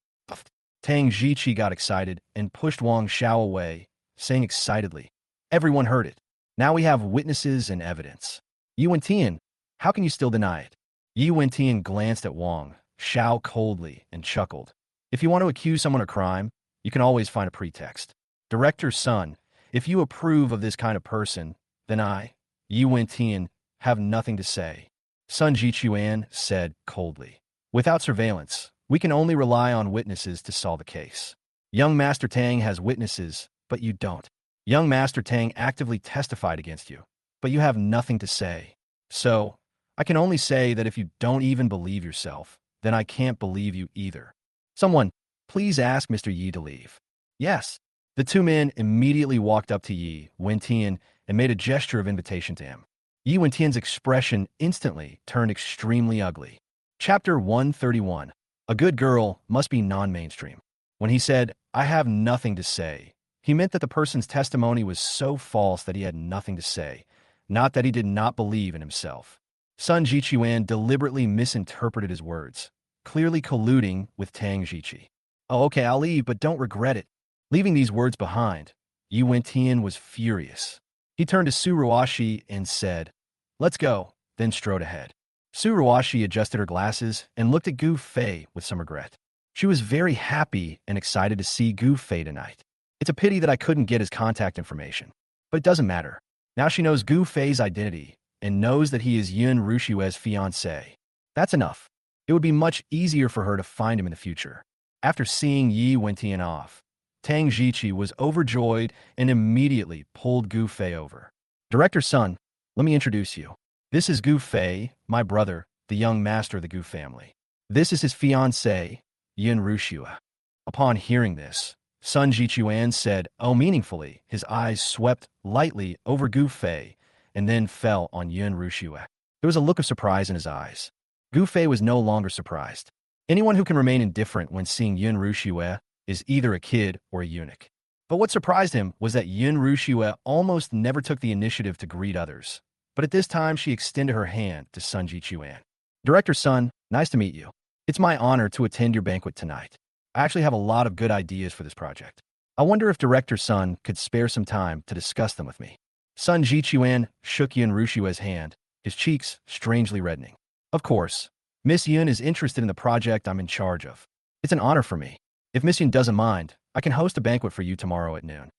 Tang Jiqi got excited and pushed Wang Xiao away, saying excitedly, "Everyone heard it. Now we have witnesses and evidence. Yi Wentian, how can you still deny it?" Yi Wentian glanced at Wang Xiao coldly and chuckled. "If you want to accuse someone of crime, you can always find a pretext. Director Sun, if you approve of this kind of person, then I, Yi Wentian, have nothing to say." Sun Jichuan said coldly. "Without surveillance, we can only rely on witnesses to solve the case. Young Master Tang has witnesses, but you don't. Young Master Tang actively testified against you, but you have nothing to say. So, I can only say that if you don't even believe yourself, then I can't believe you either. Someone, please ask Mr. Yi to leave." "Yes." The two men immediately walked up to Yi Wentian and made a gesture of invitation to him. Yi Wentian's expression instantly turned extremely ugly. Chapter 131. A good girl must be non-mainstream. When he said, "I have nothing to say," he meant that the person's testimony was so false that he had nothing to say, not that he did not believe in himself. Sun Jichuan deliberately misinterpreted his words, clearly colluding with Tang Jiqi. "Oh, okay, I'll leave, but don't regret it." Leaving these words behind, Yi Wentian was furious. He turned to Suruashi and said, "Let's go," then strode ahead. Suruashi adjusted her glasses and looked at Gu Fei with some regret. She was very happy and excited to see Gu Fei tonight. It's a pity that I couldn't get his contact information, but it doesn't matter. Now she knows Gu Fei's identity and knows that he is Yun Rushue's fiancé. That's enough. It would be much easier for her to find him in the future. After seeing Yi Wentian off, Tang Jiqi was overjoyed and immediately pulled Gu Fei over. Director's son, let me introduce you. This is Gu Fei, my brother, the young master of the Gu family. This is his fiancée, Yin Rushua. Upon hearing this, Sun Jichuan said, oh, meaningfully, his eyes swept lightly over Gu Fei and then fell on Yin Rushua. There was a look of surprise in his eyes. Gu Fei was no longer surprised. Anyone who can remain indifferent when seeing Yin Rushua is either a kid or a eunuch. But what surprised him was that Yin Rushua almost never took the initiative to greet others. But at this time, she extended her hand to Sun Jichuan. Director's son, nice to meet you. It's my honor to attend your banquet tonight. I actually have a lot of good ideas for this project. I wonder if Director's son could spare some time to discuss them with me. Sun Jichuan shook Yin Rushua's hand, his cheeks strangely reddening. Of course, Miss Yin is interested in the project I'm in charge of. It's an honor for me. If Miss Yin doesn't mind, I can host a banquet for you tomorrow at noon.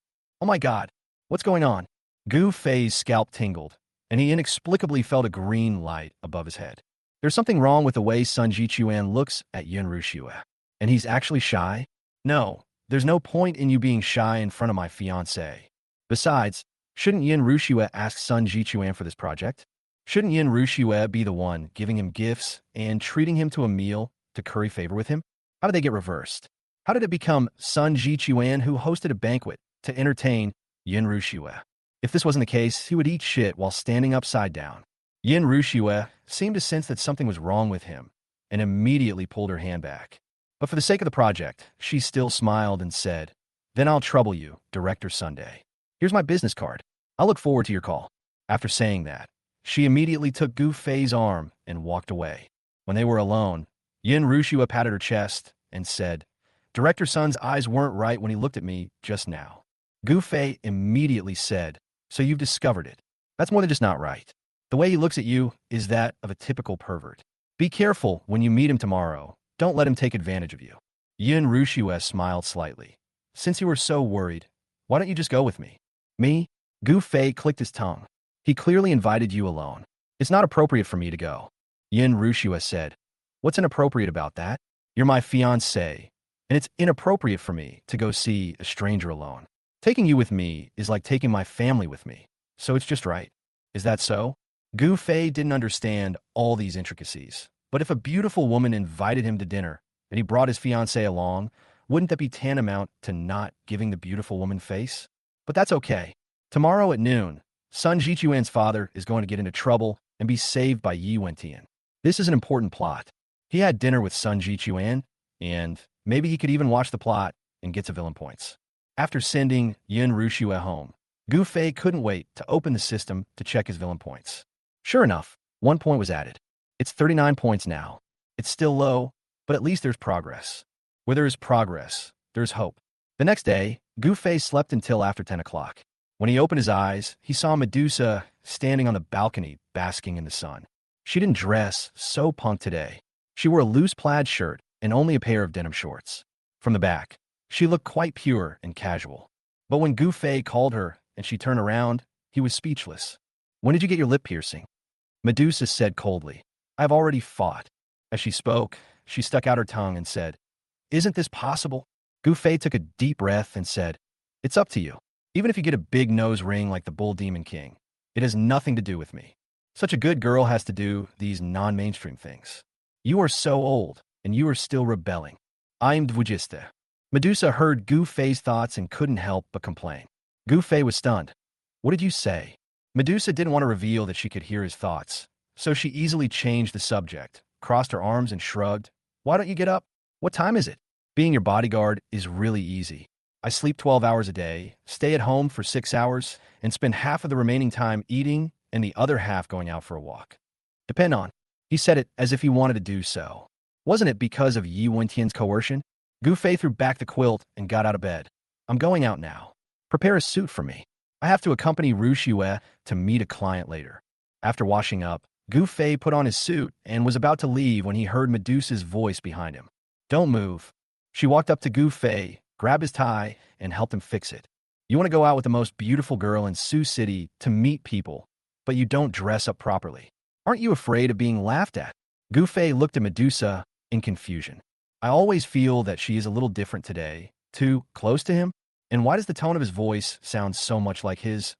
Oh my God, what's going on? Gu Fei's scalp tingled, and he inexplicably felt a green light above his head. There's something wrong with the way Sun Jichuan looks at Yin Rushua. And he's actually shy? No, there's no point in you being shy in front of my fiancé. Besides, shouldn't Yin Rushua ask Sun Jichuan for this project? Shouldn't Yin Rushua be the one giving him gifts and treating him to a meal to curry favor with him? How did they get reversed? How did it become Sun Jichuan who hosted a banquet to entertain Yin Rushua? If this wasn't the case, he would eat shit while standing upside down. Yin Rushua seemed to sense that something was wrong with him and immediately pulled her hand back. But for the sake of the project, she still smiled and said, then I'll trouble you, Director Sunday. Here's my business card. I'll look forward to your call. After saying that, she immediately took Gu Fei's arm and walked away. When they were alone, Yin Rushua patted her chest and said, Director Sun's eyes weren't right when he looked at me just now. Gu Fei immediately said, so you've discovered it. That's more than just not right. The way he looks at you is that of a typical pervert. Be careful when you meet him tomorrow. Don't let him take advantage of you. Yin Rushua smiled slightly. Since you were so worried, why don't you just go with me? Me? Gu Fei clicked his tongue. He clearly invited you alone. It's not appropriate for me to go. Yin Rushua said, what's inappropriate about that? You're my fiancé, and it's inappropriate for me to go see a stranger alone. Taking you with me is like taking my family with me, so it's just right. Is that so? Gu Fei didn't understand all these intricacies. But if a beautiful woman invited him to dinner and he brought his fiancée along, wouldn't that be tantamount to not giving the beautiful woman face? But that's okay. Tomorrow at noon, Sun Jichuan's father is going to get into trouble and be saved by Yi Wentian. This is an important plot. He had dinner with Sun Jichuan, and maybe he could even watch the plot and get to villain points. After sending Yin Rushua home, Gu Fei couldn't wait to open the system to check his villain points. Sure enough, 1 point was added. It's 39 points now. It's still low, but at least there's progress. Where there is progress, there's hope. The next day, Gu Fei slept until after 10 o'clock. When he opened his eyes, he saw Medusa standing on the balcony, basking in the sun. She didn't dress so punk today. She wore a loose plaid shirt and only a pair of denim shorts. From the back, she looked quite pure and casual. But when Gu Fei called her and she turned around, he was speechless. When did you get your lip piercing? Medusa said coldly. I've already fought. As she spoke, she stuck out her tongue and said, isn't this possible? Gu Fei took a deep breath and said, it's up to you. Even if you get a big nose ring like the Bull Demon King, it has nothing to do with me. Such a good girl has to do these non-mainstream things. You are so old, and you are still rebelling. I'm Dvujista. Medusa heard Gu Fei's thoughts and couldn't help but complain. Gu Fei was stunned. What did you say? Medusa didn't want to reveal that she could hear his thoughts, so she easily changed the subject, crossed her arms and shrugged. Why don't you get up? What time is it? Being your bodyguard is really easy. I sleep 12 hours a day, stay at home for 6 hours, and spend half of the remaining time eating and the other half going out for a walk. Depend on. He said it as if he wanted to do so. Wasn't it because of Yi Wentian's coercion? Gu Fei threw back the quilt and got out of bed. I'm going out now. Prepare a suit for me. I have to accompany Rushua to meet a client later. After washing up, Gu Fei put on his suit and was about to leave when he heard Medusa's voice behind him. Don't move. She walked up to Gu Fei, grabbed his tie, and helped him fix it. You want to go out with the most beautiful girl in Sioux City to meet people, but you don't dress up properly. Aren't you afraid of being laughed at? Gu Fei looked at Medusa in confusion. I always feel that she is a little different today, Too close to him? And why does the tone of his voice sound so much like his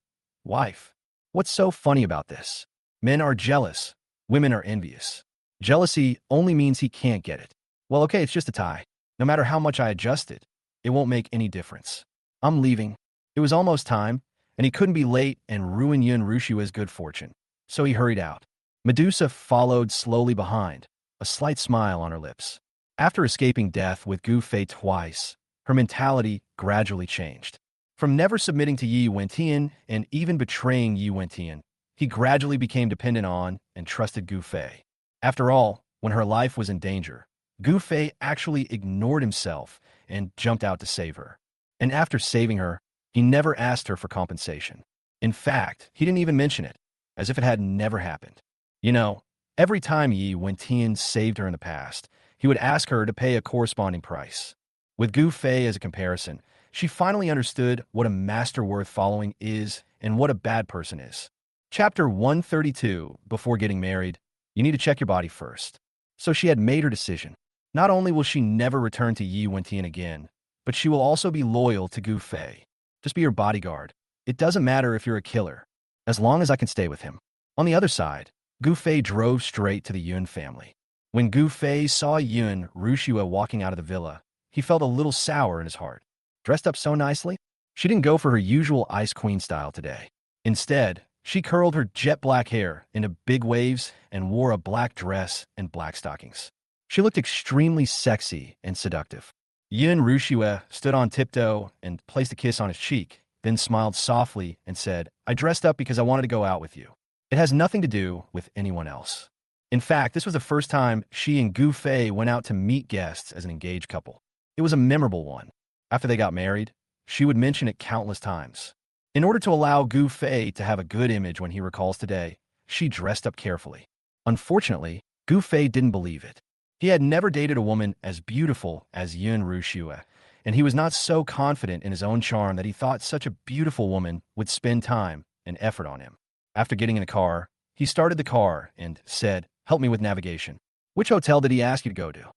wife? What's so funny about this? Men are jealous. Women are envious. Jealousy only means he can't get it. Well, okay, it's just a tie. No matter how much I adjust it, it won't make any difference. I'm leaving. It was almost time, and he couldn't be late and ruin Yun Rushua's good fortune. So he hurried out. Medusa followed slowly behind, a slight smile on her lips. After escaping death with Gu Fei twice, her mentality gradually changed. From never submitting to Yi Wentian and even betraying Yi Wentian, he gradually became dependent on and trusted Gu Fei. After all, when her life was in danger, Gu Fei actually ignored himself and jumped out to save her. And after saving her, he never asked her for compensation. In fact, he didn't even mention it, as if it had never happened. You know, every time Yi Wentian saved her in the past, he would ask her to pay a corresponding price. With Gu Fei as a comparison, she finally understood what a master worth following is and what a bad person is. Chapter 132. Before getting married, you need to check your body first. So she had made her decision. Not only will she never return to Yi Wentian again, but she will also be loyal to Gu Fei. Just be her bodyguard. It doesn't matter if you're a killer, as long as I can stay with him. On the other side, Gu Fei drove straight to the Yun family. When Gu Fei saw Yun Rushua walking out of the villa, he felt a little sour in his heart. Dressed up so nicely, she didn't go for her usual Ice Queen style today. Instead, she curled her jet black hair into big waves and wore a black dress and black stockings. She looked extremely sexy and seductive. Yun Rushua stood on tiptoe and placed a kiss on his cheek, then smiled softly and said, I dressed up because I wanted to go out with you. It has nothing to do with anyone else. In fact, this was the first time she and Gu Fei went out to meet guests as an engaged couple. It was a memorable one. After they got married, she would mention it countless times. In order to allow Gu Fei to have a good image when he recalls today, she dressed up carefully. Unfortunately, Gu Fei didn't believe it. He had never dated a woman as beautiful as Yun Rushua, and he was not so confident in his own charm that he thought such a beautiful woman would spend time and effort on him. After getting in the car, he started the car and said, help me with navigation. Which hotel did he ask you to go to?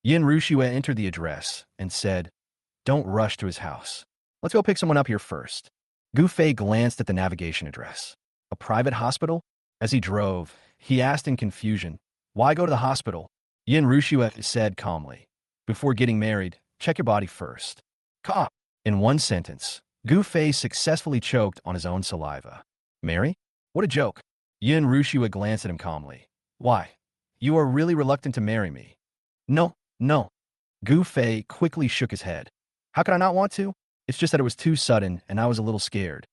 Yun Rushua entered the address and said, don't rush to his house. Let's go pick someone up here first. Gu Fei glanced at the navigation address. A private hospital? As he drove, he asked in confusion, why go to the hospital? Yun Rushua said calmly, before getting married, check your body first. Cop. In one sentence, Gu Fei successfully choked on his own saliva. Marry? What a joke. Yun Rushua glanced at him calmly. Why? You are really reluctant to marry me. No. Gu Fei quickly shook his head. How could I not want to? It's just that it was too sudden and I was a little scared.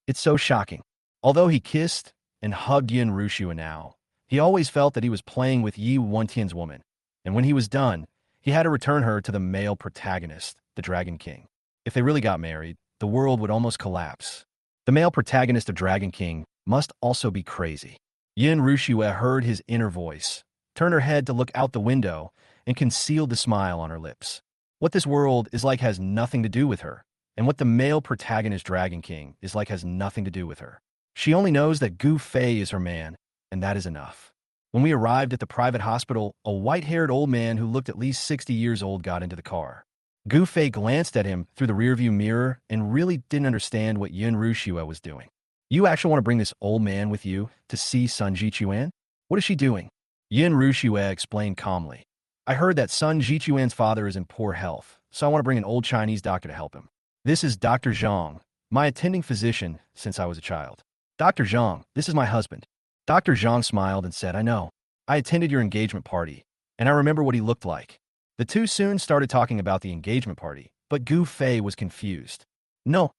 It's so shocking. Although he kissed and hugged Yun Rushua now, he always felt that he was playing with Yi Wentian's woman, and when he was done, he had to return her to the male protagonist, the Dragon King. If they really got married, the world would almost collapse. The male protagonist of Dragon King must also be crazy. Yun Rushua heard his inner voice, turned her head to look out the window, and concealed the smile on her lips. What this world is like has nothing to do with her, and what the male protagonist Dragon King is like has nothing to do with her. She only knows that Gu Fei is her man, and that is enough. When we arrived at the private hospital, a white-haired old man who looked at least 60 years old got into the car. Gu Fei glanced at him through the rearview mirror and really didn't understand what Yun Rushua was doing. You actually want to bring this old man with you to see Sun Jichuan? What is she doing? Yun Rushua explained calmly. I heard that Sun Jichuan's father is in poor health, so I want to bring an old Chinese doctor to help him. This is Dr. Zhang, my attending physician since I was a child. Dr. Zhang, this is my husband. Dr. Zhang smiled and said, I know. I attended your engagement party, and I remember what he looked like. The two soon started talking about the engagement party, but Gu Fei was confused. No.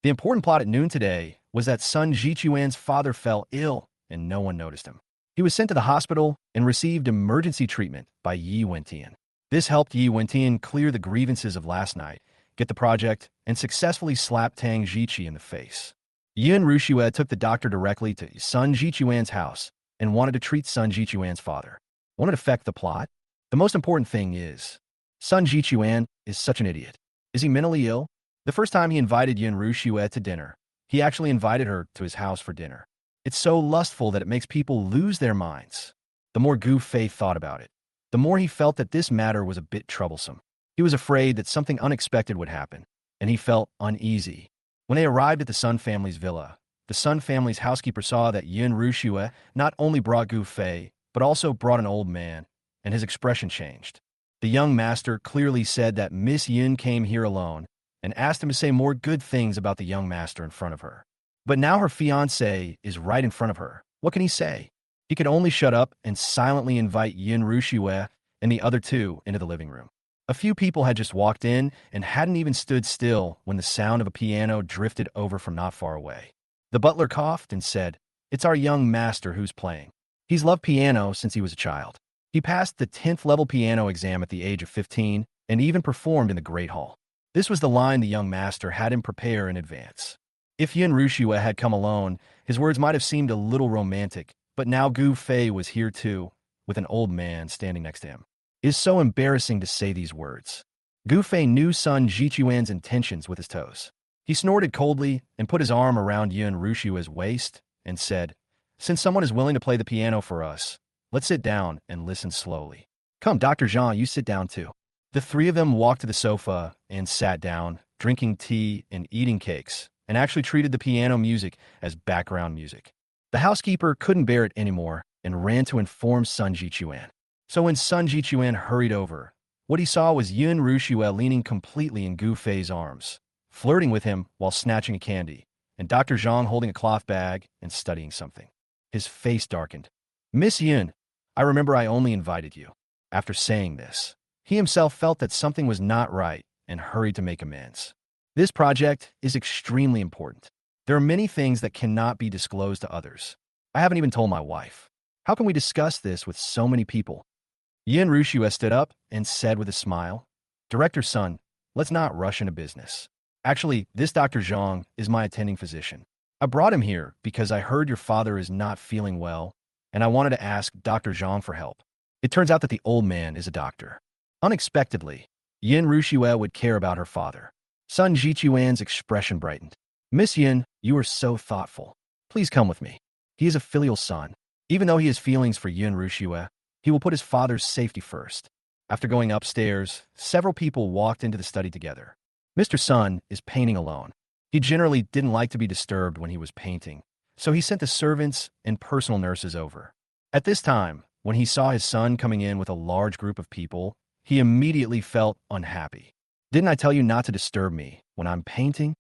The important plot at noon today was that Sun Jichuan's father fell ill, and no one noticed him. He was sent to the hospital and received emergency treatment by Yi Wentian. This helped Yi Wentian clear the grievances of last night, get the project, and successfully slap Tang Jiqi in the face. Yun Rushua took the doctor directly to Sun Jichuan's house and wanted to treat Sun Jichuan's father. Won't it affect the plot? The most important thing is, Sun Jichuan is such an idiot. Is he mentally ill? The first time he invited Yun Rushua to dinner, he actually invited her to his house for dinner. It's so lustful that it makes people lose their minds. The more Gu Fei thought about it, the more he felt that this matter was a bit troublesome. He was afraid that something unexpected would happen, and he felt uneasy. When they arrived at the Sun family's villa, the Sun family's housekeeper saw that Yin Rushue not only brought Gu Fei, but also brought an old man, and his expression changed. The young master clearly said that Miss Yin came here alone and asked him to say more good things about the young master in front of her. But now her fiancé is right in front of her. What can he say? He could only shut up and silently invite Yin Rushue and the other two into the living room. A few people had just walked in and hadn't even stood still when the sound of a piano drifted over from not far away. The butler coughed and said, "It's our young master who's playing. He's loved piano since he was a child. He passed the 10th level piano exam at the age of 15 and even performed in the Great Hall." This was the line the young master had him prepare in advance. If Yin Rushue had come alone, his words might have seemed a little romantic, but now Gu Fei was here too, with an old man standing next to him. It is so embarrassing to say these words. Gu Fei knew Sun Jichuan's intentions with his toes. He snorted coldly and put his arm around Yin Rushue's waist and said, "Since someone is willing to play the piano for us, let's sit down and listen slowly. Come, Dr. Zhang, you sit down too." The three of them walked to the sofa and sat down, drinking tea and eating cakes, and actually treated the piano music as background music. The housekeeper couldn't bear it anymore and ran to inform Sun Jichuan. So when Sun Jichuan hurried over, what he saw was Yin Rushue leaning completely in Gu Fei's arms, flirting with him while snatching a candy, and Dr. Zhang holding a cloth bag and studying something. His face darkened. "Miss Yin, I remember I only invited you." After saying this, he himself felt that something was not right and hurried to make amends. This project is extremely important. There are many things that cannot be disclosed to others. I haven't even told my wife. How can we discuss this with so many people? Yin Rushue stood up and said with a smile, "Director Sun, let's not rush into business. Actually, this Dr. Zhang is my attending physician. I brought him here because I heard your father is not feeling well, and I wanted to ask Dr. Zhang for help." It turns out that the old man is a doctor. Unexpectedly, Yin Rushue would care about her father. Sun Jichuan's expression brightened. "Miss Yin, you are so thoughtful. Please come with me." He is a filial son. Even though he has feelings for Yin Rushue, he will put his father's safety first. After going upstairs, several people walked into the study together. Mr. Sun is painting alone. He generally didn't like to be disturbed when he was painting, so he sent the servants and personal nurses over. At this time, when he saw his son coming in with a large group of people, he immediately felt unhappy. "Didn't I tell you not to disturb me when I'm painting?"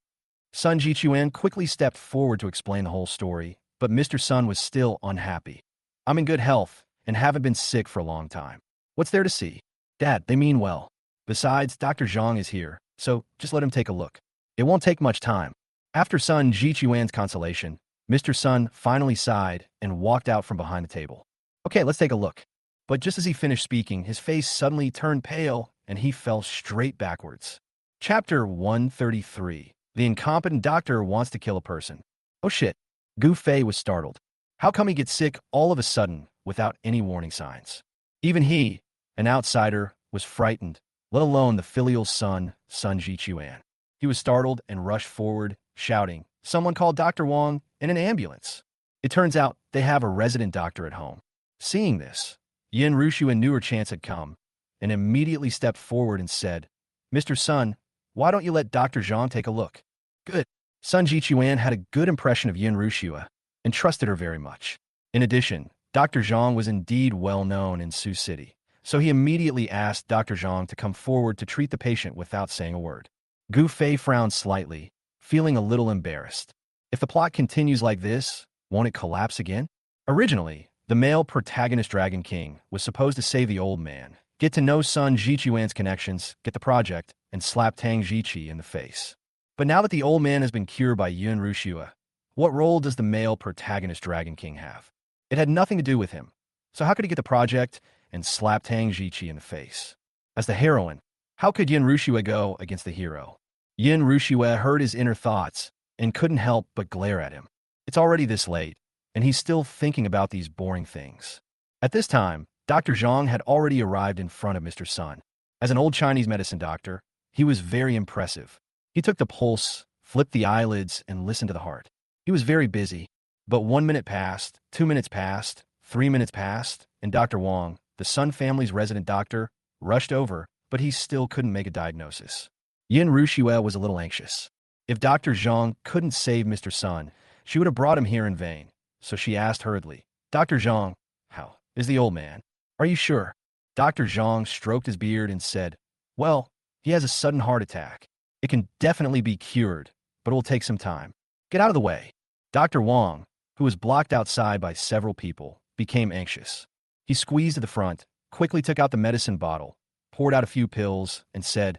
Sun Jichuan quickly stepped forward to explain the whole story, but Mr. Sun was still unhappy. "I'm in good health and haven't been sick for a long time. What's there to see? Dad, they mean well. Besides, Dr. Zhang is here, so just let him take a look. It won't take much time." After Sun Jichuan's consolation, Mr. Sun finally sighed and walked out from behind the table. "Okay, let's take a look." But just as he finished speaking, his face suddenly turned pale and he fell straight backwards. Chapter 133. The incompetent doctor wants to kill a person. Oh shit. Gu Fei was startled. How come he gets sick all of a sudden without any warning signs? Even he, an outsider, was frightened, let alone the filial son, Sun Jichuan. He was startled and rushed forward, shouting, "Someone called Dr. Wang and an ambulance." It turns out they have a resident doctor at home. Seeing this, Yin Rushue knew her chance had come and immediately stepped forward and said, "Mr. Sun, why don't you let Dr. Zhang take a look?" Good. Sun Jichuan had a good impression of Yin Rushue and trusted her very much. In addition, Dr. Zhang was indeed well known in Sioux City, so he immediately asked Dr. Zhang to come forward to treat the patient without saying a word. Gu Fei frowned slightly, feeling a little embarrassed. If the plot continues like this, won't it collapse again? Originally, the male protagonist Dragon King was supposed to save the old man, get to know Sun Jichuan's connections, get the project, and slap Tang Jiqi in the face. But now that the old man has been cured by Yin Rushue, what role does the male protagonist Dragon King have? It had nothing to do with him. So how could he get the project and slap Tang Jiqi in the face? As the heroine, how could Yin Rushue go against the hero? Yin Rushue heard his inner thoughts and couldn't help but glare at him. It's already this late, and he's still thinking about these boring things. At this time, Dr. Zhang had already arrived in front of Mr. Sun. As an old Chinese medicine doctor, he was very impressive. He took the pulse, flipped the eyelids, and listened to the heart. He was very busy, but 1 minute passed, 2 minutes passed, 3 minutes passed, and Dr. Wang, the Sun family's resident doctor, rushed over, but he still couldn't make a diagnosis. Yin Rushue was a little anxious. If Dr. Zhang couldn't save Mr. Sun, she would have brought him here in vain, so she asked hurriedly, Dr. Zhang, how is the old man? Are you sure? Dr. Zhang stroked his beard and said, well, he has a sudden heart attack. It can definitely be cured, but it will take some time. Get out of the way. Dr. Wang, who was blocked outside by several people, became anxious. He squeezed at the front, quickly took out the medicine bottle, poured out a few pills, and said,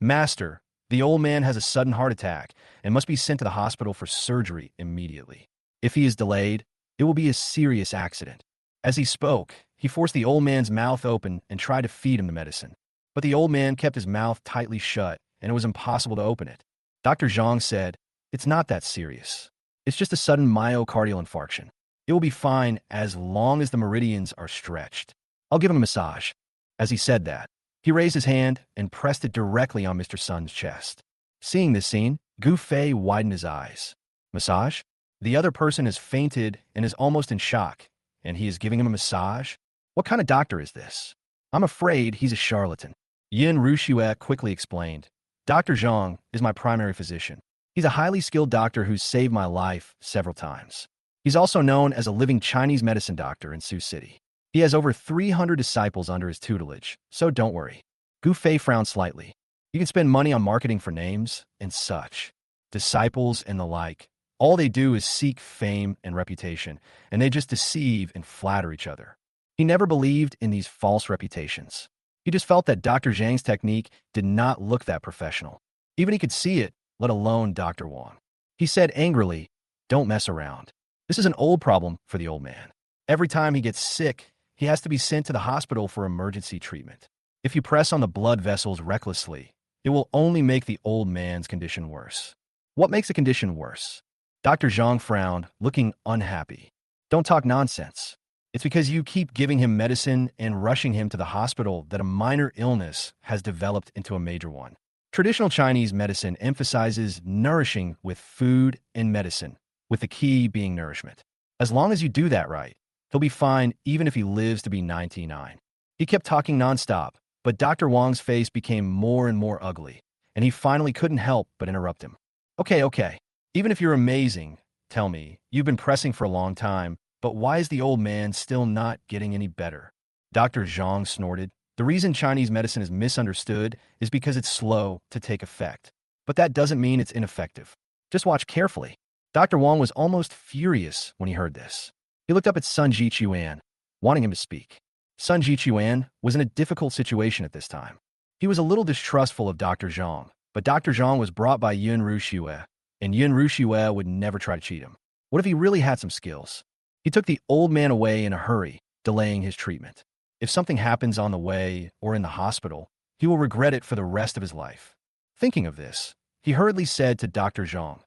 Master, the old man has a sudden heart attack and must be sent to the hospital for surgery immediately. If he is delayed, it will be a serious accident. As he spoke, he forced the old man's mouth open and tried to feed him the medicine. But the old man kept his mouth tightly shut, and it was impossible to open it. Dr. Zhang said, it's not that serious. It's just a sudden myocardial infarction. It will be fine as long as the meridians are stretched. I'll give him a massage. As he said that, he raised his hand and pressed it directly on Mr. Sun's chest. Seeing this scene, Gu Fei widened his eyes. Massage? The other person has fainted and is almost in shock, and he is giving him a massage? What kind of doctor is this? I'm afraid he's a charlatan. Yin Rushue quickly explained. Dr. Zhang is my primary physician. He's a highly skilled doctor who's saved my life several times. He's also known as a living Chinese medicine doctor in Sioux City. He has over 300 disciples under his tutelage, so don't worry. Gu Fei frowned slightly. You can spend money on marketing for names and such. Disciples and the like. All they do is seek fame and reputation, and they just deceive and flatter each other. He never believed in these false reputations. He just felt that Dr. Zhang's technique did not look that professional. Even he could see it, let alone Dr. Wang. He said angrily, don't mess around. This is an old problem for the old man. Every time he gets sick, he has to be sent to the hospital for emergency treatment. If you press on the blood vessels recklessly, it will only make the old man's condition worse. What makes a condition worse? Dr. Zhang frowned, looking unhappy. Don't talk nonsense. It's because you keep giving him medicine and rushing him to the hospital that a minor illness has developed into a major one. Traditional Chinese medicine emphasizes nourishing with food and medicine, with the key being nourishment. As long as you do that right, he'll be fine even if he lives to be 99. He kept talking nonstop, but Dr. Wang's face became more and more ugly, and he finally couldn't help but interrupt him. Okay. Even if you're amazing, tell me, you've been pressing for a long time, but why is the old man still not getting any better? Dr. Zhang snorted. The reason Chinese medicine is misunderstood is because it's slow to take effect. But that doesn't mean it's ineffective. Just watch carefully. Dr. Wang was almost furious when he heard this. He looked up at Sun Jichuan, wanting him to speak. Sun Jichuan was in a difficult situation at this time. He was a little distrustful of Dr. Zhang, but Dr. Zhang was brought by Yin Rushue, and Yin Rushue would never try to cheat him. What if he really had some skills? He took the old man away in a hurry, delaying his treatment. If something happens on the way or in the hospital, he will regret it for the rest of his life. Thinking of this, he hurriedly said to Dr. Zhang,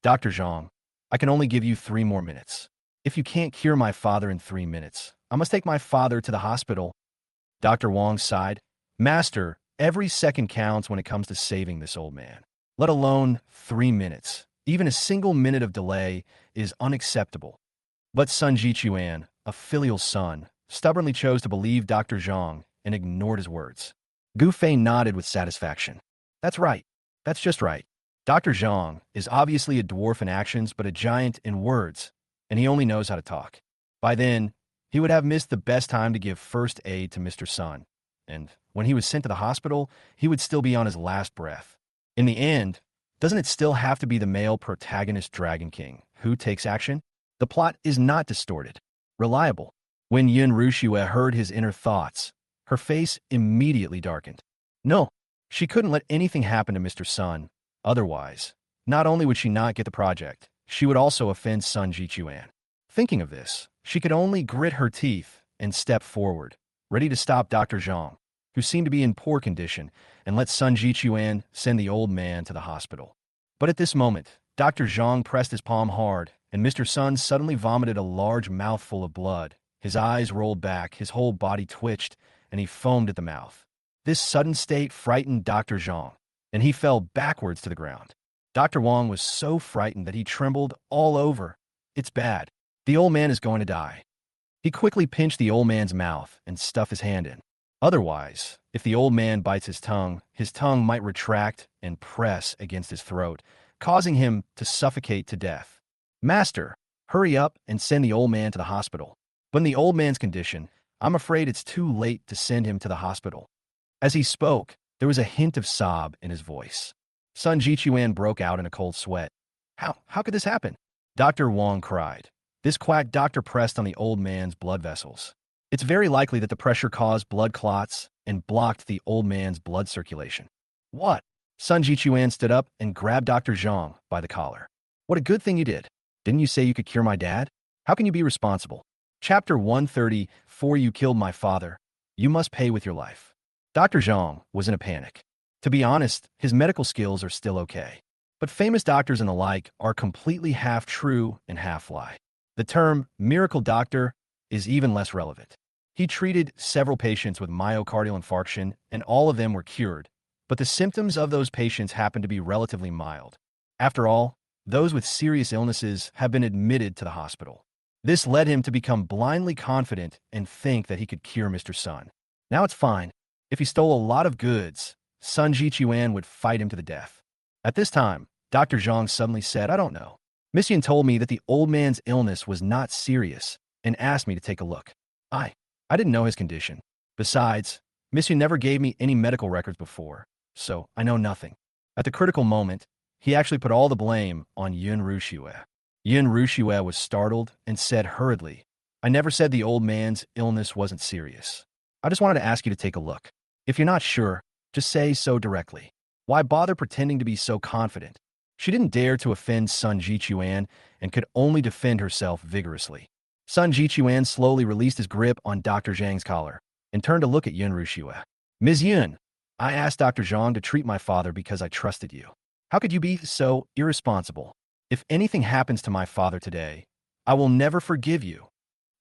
Dr. Zhang, I can only give you 3 more minutes. If you can't cure my father in 3 minutes, I must take my father to the hospital. Dr. Wang sighed, Master, every second counts when it comes to saving this old man. Let alone 3 minutes. Even a single minute of delay is unacceptable. But Sun Jichuan, a filial son, stubbornly chose to believe Dr. Zhang and ignored his words. Gu Fei nodded with satisfaction. That's right. That's just right. Dr. Zhang is obviously a dwarf in actions but a giant in words, and he only knows how to talk. By then, he would have missed the best time to give first aid to Mr. Sun, and when he was sent to the hospital, he would still be on his last breath. In the end, doesn't it still have to be the male protagonist Dragon King who takes action? The plot is not distorted, reliable. When Yin Rushue heard his inner thoughts, her face immediately darkened. No, she couldn't let anything happen to Mr. Sun. Otherwise, not only would she not get the project, she would also offend Sun Jichuan. Thinking of this, she could only grit her teeth and step forward, ready to stop Dr. Zhang, who seemed to be in poor condition, and let Sun Jichuan send the old man to the hospital. But at this moment, Dr. Zhang pressed his palm hard, and Mr. Sun suddenly vomited a large mouthful of blood. His eyes rolled back, his whole body twitched, and he foamed at the mouth. This sudden state frightened Dr. Zhang, and he fell backwards to the ground. Dr. Wang was so frightened that he trembled all over. It's bad. The old man is going to die. He quickly pinched the old man's mouth and stuffed his hand in. Otherwise, if the old man bites his tongue might retract and press against his throat, causing him to suffocate to death. Master, hurry up and send the old man to the hospital. But in the old man's condition, I'm afraid it's too late to send him to the hospital. As he spoke, there was a hint of sob in his voice. Sun Jichuan broke out in a cold sweat. How could this happen? Dr. Wang cried. This quack doctor pressed on the old man's blood vessels. It's very likely that the pressure caused blood clots and blocked the old man's blood circulation. What? Sun Jichuan stood up and grabbed Dr. Zhang by the collar. What a good thing you did. Didn't you say you could cure my dad? How can you be responsible? Chapter 130, For You Killed My Father. You must pay with your life. Dr. Zhang was in a panic. To be honest, his medical skills are still okay. But famous doctors and the like are completely half true and half lie. The term miracle doctor is even less relevant. He treated several patients with myocardial infarction, and all of them were cured, but the symptoms of those patients happened to be relatively mild. After all, those with serious illnesses have been admitted to the hospital. This led him to become blindly confident and think that he could cure Mr. Sun. Now it's fine. If he stole a lot of goods, Sun Jichuan would fight him to the death. At this time, Dr. Zhang suddenly said, I don't know. Miss Yin told me that the old man's illness was not serious and asked me to take a look. I didn't know his condition. Besides, Miss Yin never gave me any medical records before, so I know nothing. At the critical moment, he actually put all the blame on Yun Rushue. Yun Rushue was startled and said hurriedly, I never said the old man's illness wasn't serious. I just wanted to ask you to take a look. If you're not sure, just say so directly. Why bother pretending to be so confident? She didn't dare to offend Sun Jichuan and could only defend herself vigorously. Sun Jichuan slowly released his grip on Dr. Zhang's collar and turned to look at Yun Rushue. Ms. Yun, I asked Dr. Zhang to treat my father because I trusted you. How could you be so irresponsible? If anything happens to my father today, I will never forgive you.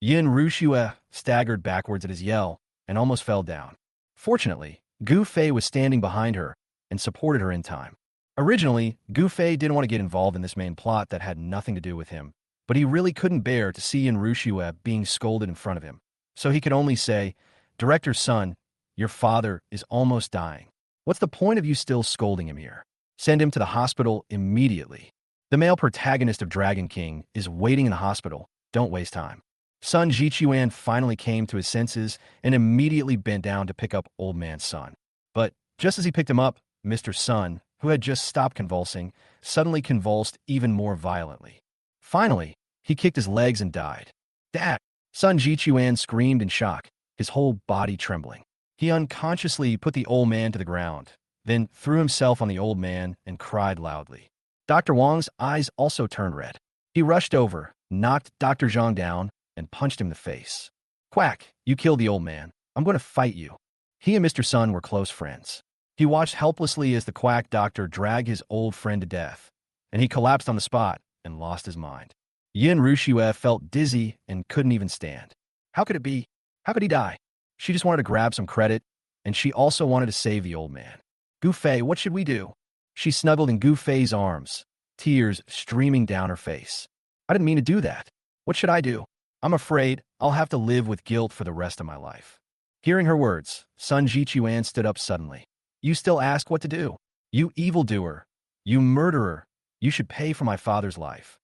Yun Rushue staggered backwards at his yell and almost fell down. Fortunately, Gu Fei was standing behind her and supported her in time. Originally, Gu Fei didn't want to get involved in this main plot that had nothing to do with him, but he really couldn't bear to see Yun Rushue being scolded in front of him. So he could only say, Director's son, your father is almost dying. What's the point of you still scolding him here? Send him to the hospital immediately. The male protagonist of Dragon King is waiting in the hospital. Don't waste time. Sun Jichuan finally came to his senses and immediately bent down to pick up Old Man Sun. But just as he picked him up, Mr. Sun, who had just stopped convulsing, suddenly convulsed even more violently. Finally, he kicked his legs and died. Dad! Sun Jichuan screamed in shock, his whole body trembling. He unconsciously put the old man to the ground, then threw himself on the old man and cried loudly. Dr. Wang's eyes also turned red. He rushed over, knocked Dr. Zhang down, and punched him in the face. Quack, you killed the old man. I'm going to fight you. He and Mr. Sun were close friends. He watched helplessly as the quack doctor dragged his old friend to death, and he collapsed on the spot and lost his mind. Yin Rushue felt dizzy and couldn't even stand. How could it be? How could he die? She just wanted to grab some credit, and she also wanted to save the old man. Gu Fei, what should we do? She snuggled in Gu Fei's arms, tears streaming down her face. I didn't mean to do that. What should I do? I'm afraid I'll have to live with guilt for the rest of my life. Hearing her words, Sun Jichuan stood up suddenly. You still ask what to do? You evildoer. You murderer. You should pay for my father's life.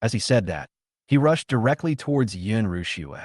As he said that, he rushed directly towards Yun Rushue.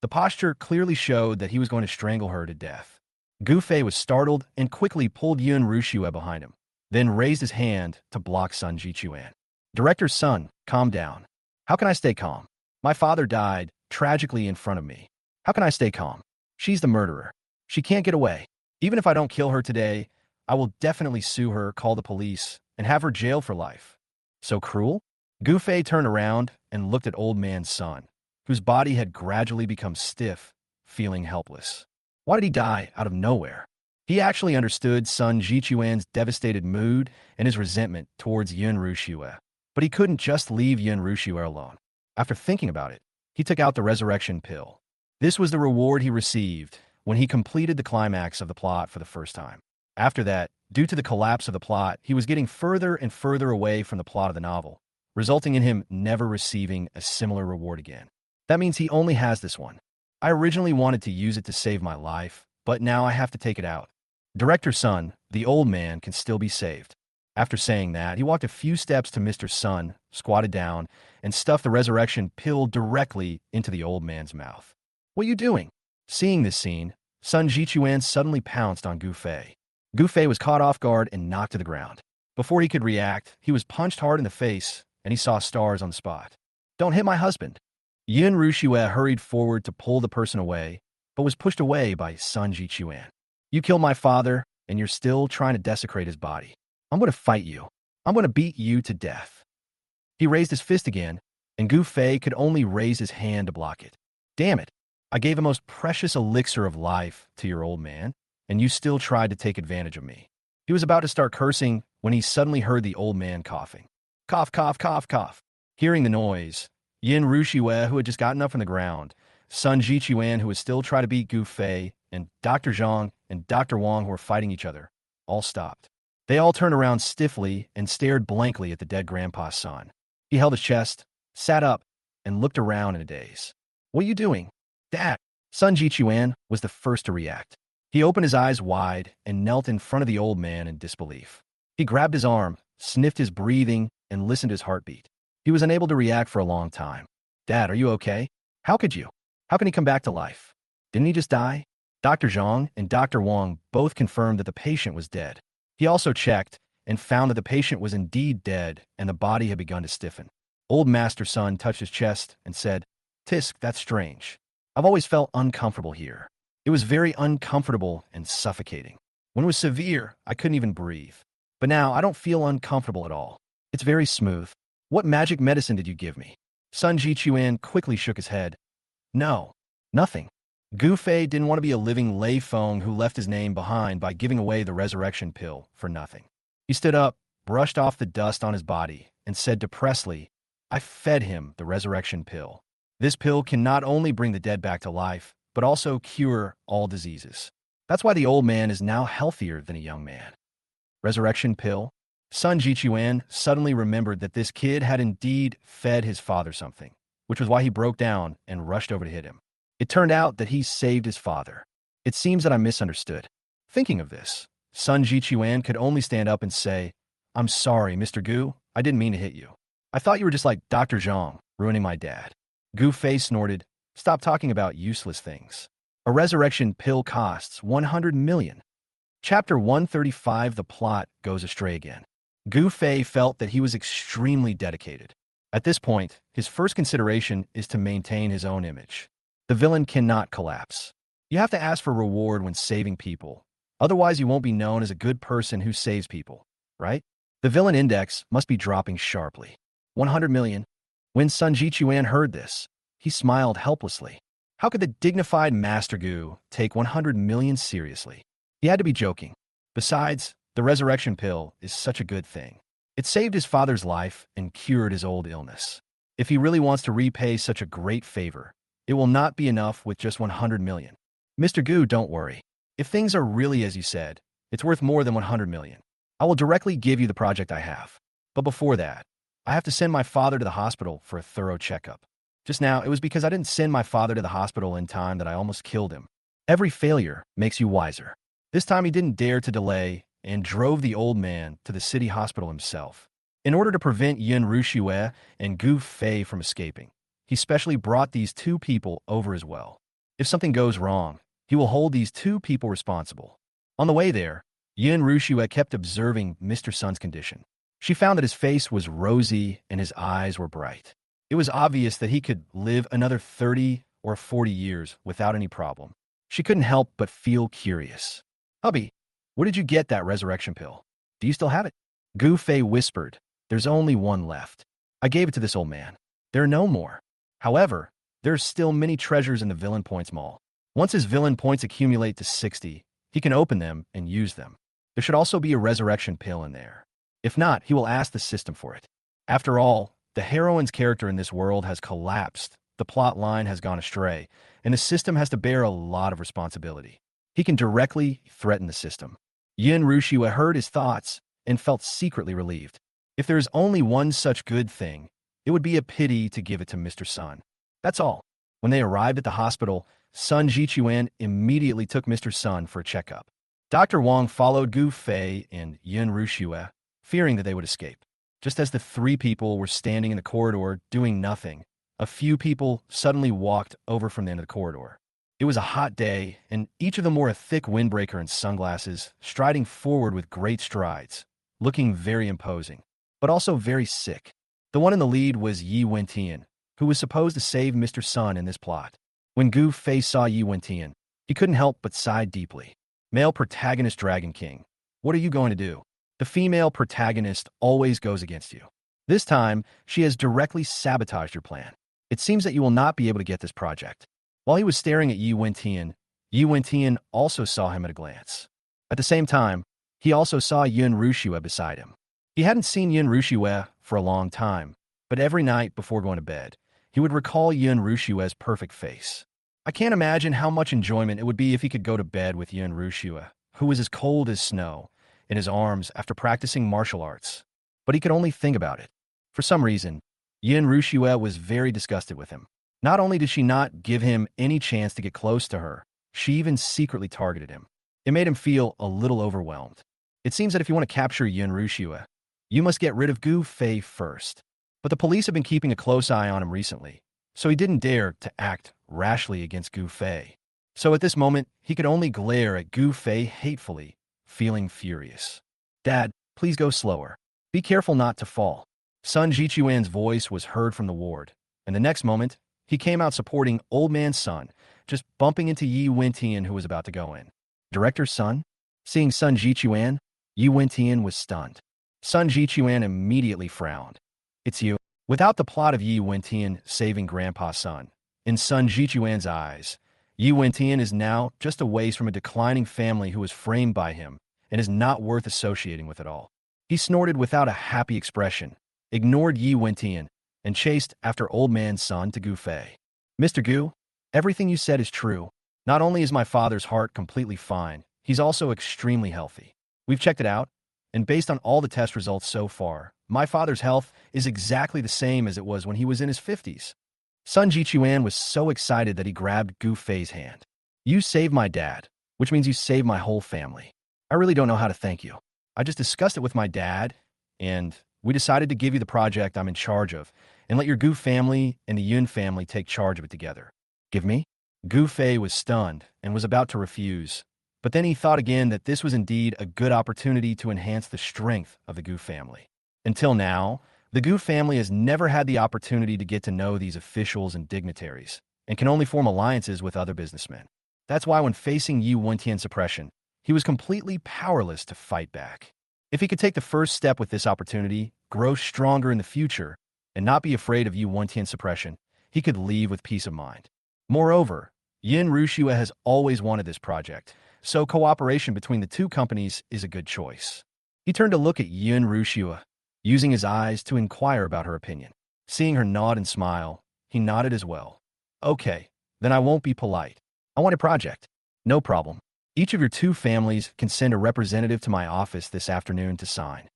The posture clearly showed that he was going to strangle her to death. Gu Fei was startled and quickly pulled Yun Rushue behind him, then raised his hand to block Sun Jichuan. Director's son, calm down. How can I stay calm? My father died tragically in front of me. How can I stay calm? She's the murderer. She can't get away. Even if I don't kill her today, I will definitely sue her, call the police, and have her jailed for life. So cruel? Gu Fei turned around and looked at Old Man Sun, whose body had gradually become stiff, feeling helpless. Why did he die out of nowhere? He actually understood Sun Jichuan's devastated mood and his resentment towards Yun Rushue, but he couldn't just leave Yun Rushue alone. After thinking about it, he took out the resurrection pill. This was the reward he received when he completed the climax of the plot for the first time. After that, due to the collapse of the plot, he was getting further and further away from the plot of the novel, resulting in him never receiving a similar reward again. That means he only has this one. I originally wanted to use it to save my life, but now I have to take it out. Director Sun, the old man, can still be saved. After saying that, he walked a few steps to Mr. Sun, squatted down, and stuffed the resurrection pill directly into the old man's mouth. What are you doing? Seeing this scene, Sun Jichuan suddenly pounced on Gu Fei. Gu Fei was caught off guard and knocked to the ground. Before he could react, he was punched hard in the face, and he saw stars on the spot. Don't hit my husband. Yin Rushue hurried forward to pull the person away, but was pushed away by Sun Jichuan. You killed my father, and you're still trying to desecrate his body. I'm going to fight you. I'm going to beat you to death. He raised his fist again, and Gu Fei could only raise his hand to block it. Damn it. I gave a most precious elixir of life to your old man, and you still tried to take advantage of me. He was about to start cursing when he suddenly heard the old man coughing. Cough, cough, cough, cough. Hearing the noise, Yin Rushue, who had just gotten up from the ground, Sun Jichuan, who was still trying to beat Gu Fei, and Dr. Zhang and Dr. Wang, who were fighting each other, all stopped. They all turned around stiffly and stared blankly at the dead grandpa's son. He held his chest, sat up, and looked around in a daze. What are you doing? Dad! Sun Jichuan was the first to react. He opened his eyes wide and knelt in front of the old man in disbelief. He grabbed his arm, sniffed his breathing, and listened to his heartbeat. He was unable to react for a long time. Dad, are you okay? How could you? How can he come back to life? Didn't he just die? Dr. Zhang and Dr. Wang both confirmed that the patient was dead. He also checked and found that the patient was indeed dead and the body had begun to stiffen. Old Master Sun touched his chest and said, Tisk, that's strange. I've always felt uncomfortable here. It was very uncomfortable and suffocating. When it was severe, I couldn't even breathe. But now I don't feel uncomfortable at all. It's very smooth. What magic medicine did you give me? Sun Jichuan quickly shook his head. No, nothing. Gu Fei didn't want to be a living Lei Feng who left his name behind by giving away the resurrection pill for nothing. He stood up, brushed off the dust on his body, and said depressedly, I fed him the resurrection pill. This pill can not only bring the dead back to life, but also cure all diseases. That's why the old man is now healthier than a young man. Resurrection pill? Sun Jichuan suddenly remembered that this kid had indeed fed his father something, which was why he broke down and rushed over to hit him. It turned out that he saved his father. It seems that I misunderstood. Thinking of this, Sun Jichuan could only stand up and say, I'm sorry, Mr. Gu, I didn't mean to hit you. I thought you were just like Dr. Zhang, ruining my dad. Gu Fei snorted, stop talking about useless things. A resurrection pill costs 100 million. Chapter 135, the plot goes astray again. Gu Fei felt that he was extremely dedicated. At this point, his first consideration is to maintain his own image. The villain cannot collapse. You have to ask for reward when saving people. Otherwise, you won't be known as a good person who saves people, right? The villain index must be dropping sharply. 100 million. When Sun Jichuan heard this, he smiled helplessly. How could the dignified Master Gu take 100 million seriously? He had to be joking. Besides, the resurrection pill is such a good thing. It saved his father's life and cured his old illness. If he really wants to repay such a great favor, it will not be enough with just 100 million. Mr. Gu, don't worry. If things are really as you said, it's worth more than 100 million. I will directly give you the project I have. But before that, I have to send my father to the hospital for a thorough checkup. Just now, it was because I didn't send my father to the hospital in time that I almost killed him. Every failure makes you wiser. This time he didn't dare to delay and drove the old man to the city hospital himself. In order to prevent Yin Rushue and Gu Fei from escaping, he specially brought these two people over as well. If something goes wrong, he will hold these two people responsible. On the way there, Yin Rushue kept observing Mr. Sun's condition. She found that his face was rosy and his eyes were bright. It was obvious that he could live another 30 or 40 years without any problem. She couldn't help but feel curious. Hubby, where did you get that resurrection pill? Do you still have it? Gu Fei whispered, there's only one left. I gave it to this old man. There are no more. However, there are still many treasures in the Villain Points Mall. Once his Villain Points accumulate to 60, he can open them and use them. There should also be a resurrection pill in there. If not, he will ask the system for it. After all, the heroine's character in this world has collapsed, the plot line has gone astray, and the system has to bear a lot of responsibility. He can directly threaten the system. Yin Rushue heard his thoughts and felt secretly relieved. If there is only one such good thing, it would be a pity to give it to Mr. Sun. That's all. When they arrived at the hospital, Sun Jichuan immediately took Mr. Sun for a checkup. Dr. Wang followed Gu Fei and Yun Rushue, fearing that they would escape. Just as the three people were standing in the corridor doing nothing, a few people suddenly walked over from the end of the corridor. It was a hot day, and each of them wore a thick windbreaker and sunglasses, striding forward with great strides, looking very imposing, but also very sick. The one in the lead was Yi Wentian, who was supposed to save Mr. Sun in this plot. When Gu Fei saw Yi Wentian, he couldn't help but sigh deeply. Male protagonist Dragon King, what are you going to do? The female protagonist always goes against you. This time, she has directly sabotaged your plan. It seems that you will not be able to get this project. While he was staring at Yi Wentian also saw him at a glance. At the same time, he also saw Yun Rushue beside him. He hadn't seen Yun Rushue for a long time, but every night before going to bed, he would recall Yun Rushue's perfect face. I can't imagine how much enjoyment it would be if he could go to bed with Yun Rushue, who was as cold as snow, in his arms after practicing martial arts. But he could only think about it. For some reason, Yun Rushue was very disgusted with him. Not only did she not give him any chance to get close to her, she even secretly targeted him. It made him feel a little overwhelmed. It seems that if you want to capture Yun Rushue, you must get rid of Gu Fei first. But the police have been keeping a close eye on him recently, so he didn't dare to act rashly against Gu Fei. So at this moment, he could only glare at Gu Fei hatefully, feeling furious. Dad, please go slower. Be careful not to fall. Sun Jichuan's voice was heard from the ward, and the next moment, he came out supporting Old Man Sun, just bumping into Yi Wentian, who was about to go in. Director's son? Seeing Sun Jichuan, Yi Wentian was stunned. Sun Jichuan immediately frowned. It's you. Without the plot of Yi Wentian saving Grandpa Sun, in Sun Jichuan's eyes, Yi Wentian is now just a waste from a declining family who was framed by him and is not worth associating with at all. He snorted without a happy expression, ignored Yi Wentian, and chased after Old Man Sun to Gu Fei. Mr. Gu, everything you said is true. Not only is my father's heart completely fine, he's also extremely healthy. We've checked it out, and based on all the test results so far, my father's health is exactly the same as it was when he was in his 50s. Sun Jichuan was so excited that he grabbed Gu Fei's hand. You saved my dad, which means you saved my whole family. I really don't know how to thank you. I just discussed it with my dad, and we decided to give you the project I'm in charge of and let your Gu family and the Yun family take charge of it together. Give me? Gu Fei was stunned and was about to refuse, but then he thought again that this was indeed a good opportunity to enhance the strength of the Gu family. Until now, the Gu family has never had the opportunity to get to know these officials and dignitaries, and can only form alliances with other businessmen. That's why when facing Yi Wentian's suppression, he was completely powerless to fight back. If he could take the first step with this opportunity, grow stronger in the future, and not be afraid of Yi Wentian's suppression, he could leave with peace of mind. Moreover, Yun Rushue has always wanted this project, so cooperation between the two companies is a good choice. He turned to look at Yun Rushue, using his eyes to inquire about her opinion. Seeing her nod and smile, he nodded as well. Okay, then I won't be polite. I want a project. No problem. Each of your two families can send a representative to my office this afternoon to sign.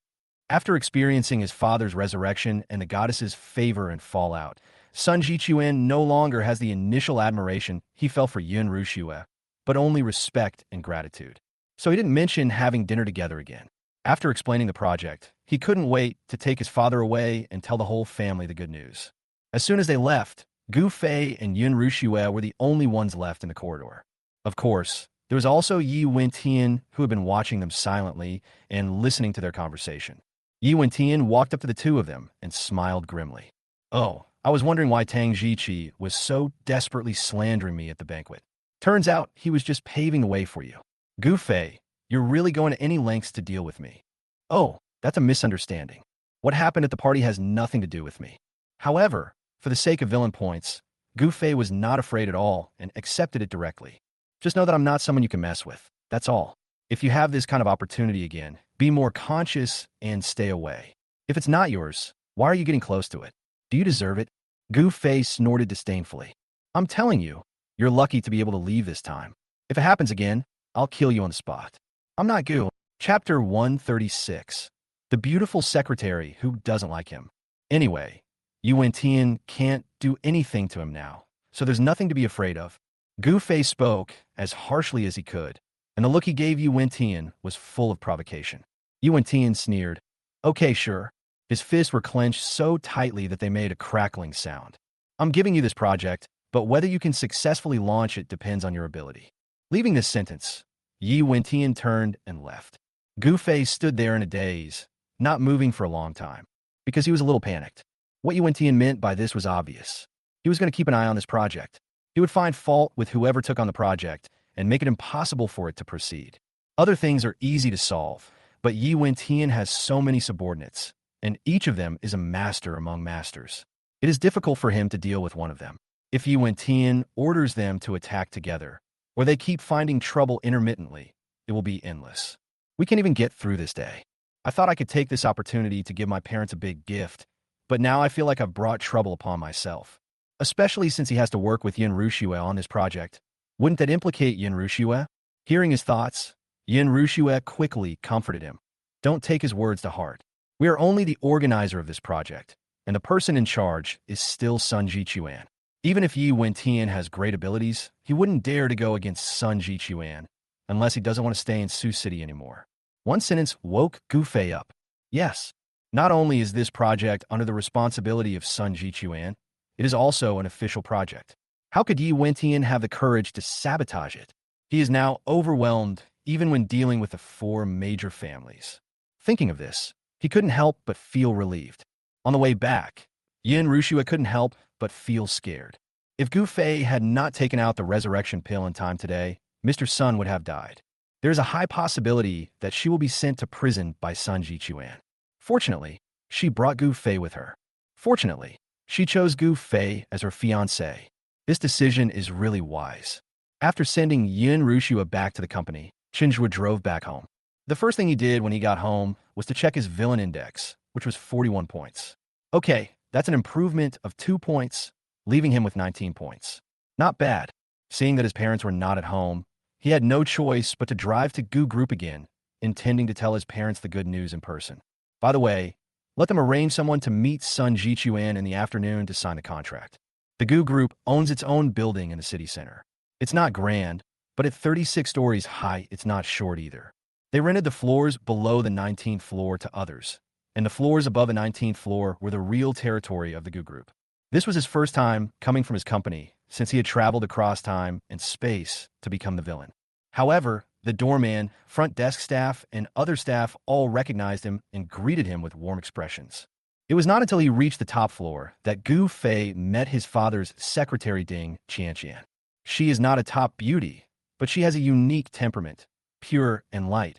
After experiencing his father's resurrection and the goddess's favor and fallout, Sun Jichuan no longer has the initial admiration he felt for Yun Rushue, but only respect and gratitude. So he didn't mention having dinner together again. After explaining the project, he couldn't wait to take his father away and tell the whole family the good news. As soon as they left, Gu Fei and Yun Rushue were the only ones left in the corridor. Of course, there was also Yi Wentian, who had been watching them silently and listening to their conversation. Yi Wentian walked up to the two of them and smiled grimly. Oh, I was wondering why Tang Jiqi was so desperately slandering me at the banquet. Turns out he was just paving the way for you. Gu Fei, you're really going to any lengths to deal with me. Oh, that's a misunderstanding. What happened at the party has nothing to do with me. However, for the sake of villain points, Gu Fei was not afraid at all and accepted it directly. Just know that I'm not someone you can mess with. That's all. If you have this kind of opportunity again, be more conscious and stay away. If it's not yours, why are you getting close to it? Do you deserve it? Gu Fei snorted disdainfully. I'm telling you, you're lucky to be able to leave this time. If it happens again, I'll kill you on the spot. I'm not Gu. Chapter 136. The beautiful secretary who doesn't like him. Anyway, Yu Wentian can't do anything to him now, so there's nothing to be afraid of. Gu Fei spoke as harshly as he could, and the look he gave Yu Wentian was full of provocation. Yu Wentian sneered. Okay, sure. His fists were clenched so tightly that they made a crackling sound. I'm giving you this project, but whether you can successfully launch it depends on your ability. Leaving this sentence, Yi Wentian turned and left. Gu Fei stood there in a daze, not moving for a long time, because he was a little panicked. What Yi Wentian meant by this was obvious. He was going to keep an eye on this project. He would find fault with whoever took on the project and make it impossible for it to proceed. Other things are easy to solve, but Yi Wentian has so many subordinates, and each of them is a master among masters. It is difficult for him to deal with one of them. If Yi Wentian orders them to attack together, or they keep finding trouble intermittently, it will be endless. We can't even get through this day. I thought I could take this opportunity to give my parents a big gift, but now I feel like I've brought trouble upon myself. Especially since he has to work with Yin Rushue on this project. Wouldn't that implicate Yin Rushue? Hearing his thoughts, Yin Rushue quickly comforted him. Don't take his words to heart. We are only the organizer of this project, and the person in charge is still Sun Jichuan. Even if Yi Wentian has great abilities, he wouldn't dare to go against Sun Jichuan, unless he doesn't want to stay in Sioux City anymore. One sentence woke Gu Fei up. Yes, not only is this project under the responsibility of Sun Jichuan, it is also an official project. How could Yi Wentian have the courage to sabotage it? He is now overwhelmed, even when dealing with the 4 major families. Thinking of this, he couldn't help but feel relieved. On the way back, Yin Rushue couldn't help but feel scared. If Gu Fei had not taken out the resurrection pill in time today, Mr. Sun would have died. There is a high possibility that she will be sent to prison by Sun Jichuan. Fortunately, she brought Gu Fei with her. Fortunately, she chose Gu Fei as her fiancé. This decision is really wise. After sending Yin Rushue back to the company, Chinjua drove back home. The first thing he did when he got home was to check his villain index, which was 41 points. Okay, that's an improvement of 2 points, leaving him with 19 points. Not bad. Seeing that his parents were not at home, he had no choice but to drive to Gu Group again, intending to tell his parents the good news in person. By the way, let them arrange someone to meet Sun Jichuan in the afternoon to sign the contract. The Gu Group owns its own building in the city center. It's not grand, but at 36 stories high, it's not short either. They rented the floors below the 19th floor to others, and the floors above the 19th floor were the real territory of the Gu Group. This was his first time coming from his company, since he had traveled across time and space to become the villain. However, the doorman, front desk staff, and other staff all recognized him and greeted him with warm expressions. It was not until he reached the top floor that Gu Fei met his father's secretary Ding Qianqian. She is not a top beauty, but she has a unique temperament, pure and light,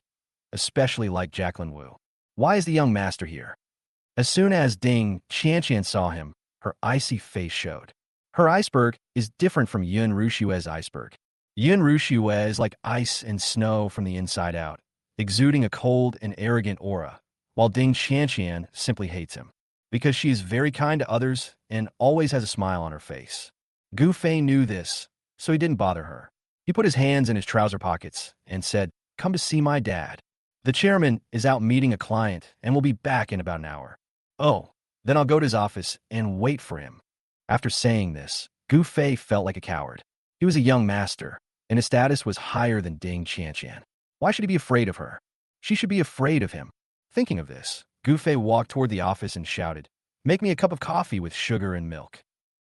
especially like Jacqueline Wu. Why is the young master here? As soon as Ding Qianqian saw him, her icy face showed. Her iceberg is different from Yun Rushue's iceberg. Yun Rushue is like ice and snow from the inside out, exuding a cold and arrogant aura, while Ding Qianqian simply hates him, because she is very kind to others and always has a smile on her face. Gu Fei knew this, so he didn't bother her. He put his hands in his trouser pockets and said, "Come to see my dad. The chairman is out meeting a client and will be back in about an hour." "Oh, then I'll go to his office and wait for him." After saying this, Gu Fei felt like a coward. He was a young master, and his status was higher than Ding Qianqian. Why should he be afraid of her? She should be afraid of him. Thinking of this, Gu Fei walked toward the office and shouted, "Make me a cup of coffee with sugar and milk."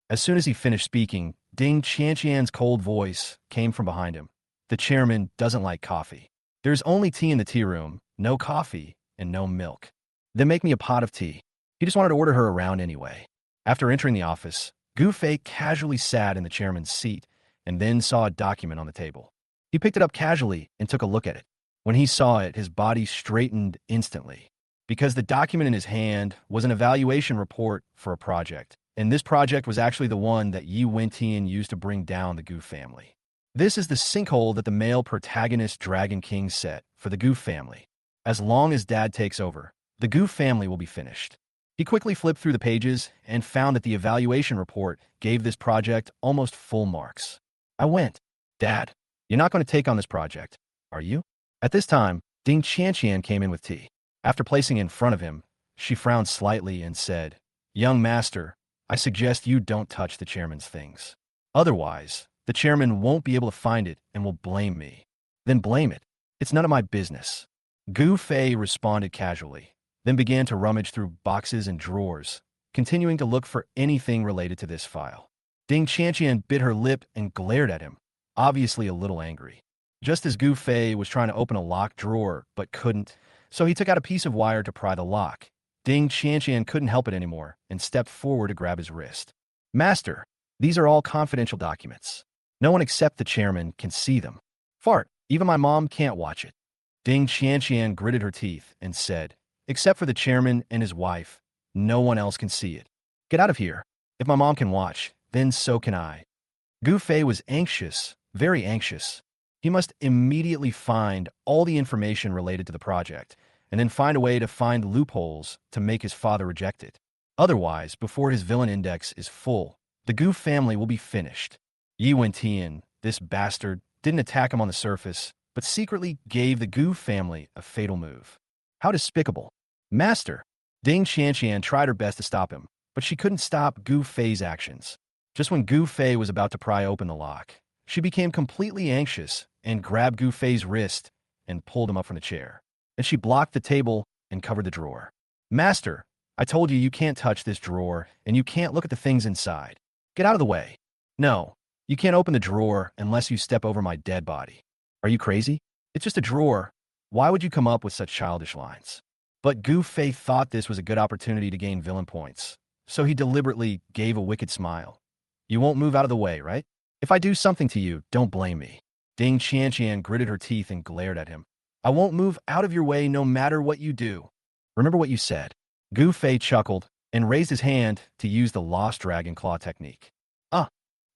As soon as he finished speaking, Ding Qianqian's cold voice came from behind him. "The chairman doesn't like coffee. There's only tea in the tea room, no coffee, and no milk." "Then make me a pot of tea." He just wanted to order her around anyway. After entering the office, Gu Fei casually sat in the chairman's seat and then saw a document on the table. He picked it up casually and took a look at it. When he saw it, his body straightened instantly, because the document in his hand was an evaluation report for a project, and this project was actually the one that Yi Wentian used to bring down the Gu family. This is the sinkhole that the male protagonist Dragon King set for the Gu family. As long as Dad takes over, the Gu family will be finished. He quickly flipped through the pages and found that the evaluation report gave this project almost full marks. I went, "Dad, you're not going to take on this project, are you?" At this time, Ding Qianqian came in with tea. After placing it in front of him, she frowned slightly and said, "Young master, I suggest you don't touch the chairman's things. Otherwise, The chairman won't be able to find it and will blame me. Then blame it. It's none of my business. Gu Fei responded casually, then began to rummage through boxes and drawers, continuing to look for anything related to this file. Ding Qianqian bit her lip and glared at him, obviously a little angry. Just as Gu Fei was trying to open a locked drawer but couldn't, so he took out a piece of wire to pry the lock. Ding Qianqian couldn't help it anymore and stepped forward to grab his wrist. Master, these are all confidential documents. No one except the chairman can see them. Fart, even my mom can't watch it. Ding Qianqian gritted her teeth and said, except for the chairman and his wife, no one else can see it. Get out of here. If my mom can watch, then so can I. Gu Fei was anxious, very anxious. He must immediately find all the information related to the project, and then find a way to find loopholes to make his father reject it. Otherwise, before his villain index is full, the Gu family will be finished. Yi Wentian, this bastard, didn't attack him on the surface, but secretly gave the Gu family a fatal move. How despicable. Master! Ding Qianqian tried her best to stop him, but she couldn't stop Gu Fei's actions. Just when Gu Fei was about to pry open the lock, she became completely anxious and grabbed Gu Fei's wrist and pulled him up from the chair. Then she blocked the table and covered the drawer. Master, I told you can't touch this drawer and you can't look at the things inside. Get out of the way. No, you can't open the drawer unless you step over my dead body. Are you crazy? It's just a drawer. Why would you come up with such childish lines? But Gu Fei thought this was a good opportunity to gain villain points, so he deliberately gave a wicked smile. You won't move out of the way, right? If I do something to you, don't blame me. Ding Qianqian gritted her teeth and glared at him. I won't move out of your way no matter what you do. Remember what you said. Gu Fei chuckled and raised his hand to use the Lost Dragon Claw technique.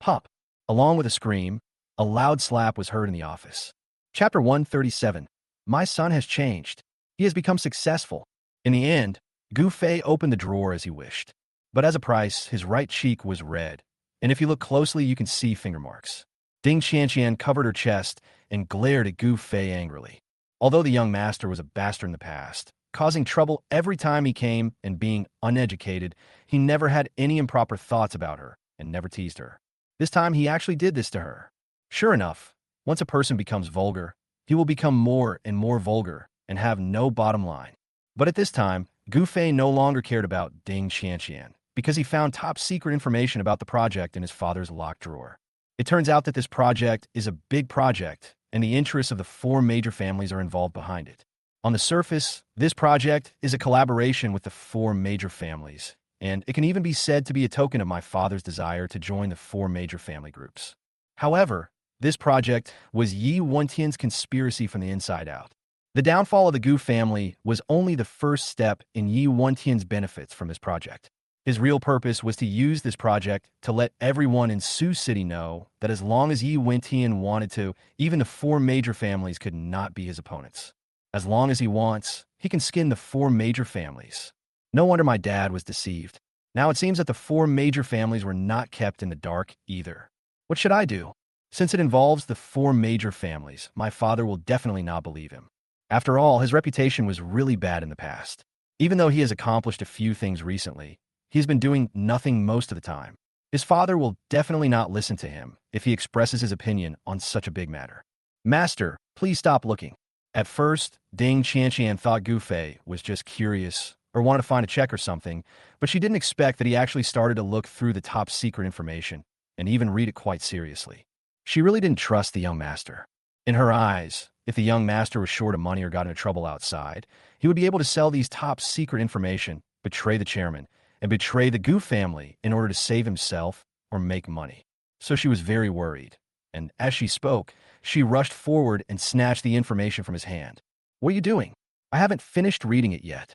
Pop. Along with a scream, a loud slap was heard in the office. Chapter 137. My son has changed. He has become successful. In the end, Gu Fei opened the drawer as he wished. But as a price, his right cheek was red, and if you look closely, you can see finger marks. Ding Qianqian covered her chest and glared at Gu Fei angrily. Although the young master was a bastard in the past, causing trouble every time he came and being uneducated, he never had any improper thoughts about her and never teased her. This time he actually did this to her. Sure enough, once a person becomes vulgar, he will become more and more vulgar and have no bottom line. But at this time, Gu Fei no longer cared about Ding Qianqian because he found top-secret information about the project in his father's locked drawer. It turns out that this project is a big project, and the interests of the 4 major families are involved behind it. On the surface, this project is a collaboration with the 4 major families, and it can even be said to be a token of my father's desire to join the 4 major family groups. However, this project was Yi Wentian's conspiracy from the inside out. The downfall of the Gu family was only the first step in Yi Wentian's benefits from this project. His real purpose was to use this project to let everyone in Sioux City know that as long as Yi Wentian wanted to, even the 4 major families could not be his opponents. As long as he wants, he can skin the 4 major families. No wonder my dad was deceived. Now it seems that the 4 major families were not kept in the dark either. What should I do? Since it involves the 4 major families, my father will definitely not believe him. After all, his reputation was really bad in the past. Even though he has accomplished a few things recently, he's been doing nothing most of the time. His father will definitely not listen to him if he expresses his opinion on such a big matter. Master, please stop looking. At first, Ding Qianqian thought Gu Fei was just curious or wanted to find a check or something, but she didn't expect that he actually started to look through the top-secret information and even read it quite seriously. She really didn't trust the young master. In her eyes, if the young master was short of money or got into trouble outside, he would be able to sell these top-secret information, betray the chairman, and betray the Gu family in order to save himself or make money. So she was very worried, and as she spoke, she rushed forward and snatched the information from his hand. What are you doing? I haven't finished reading it yet.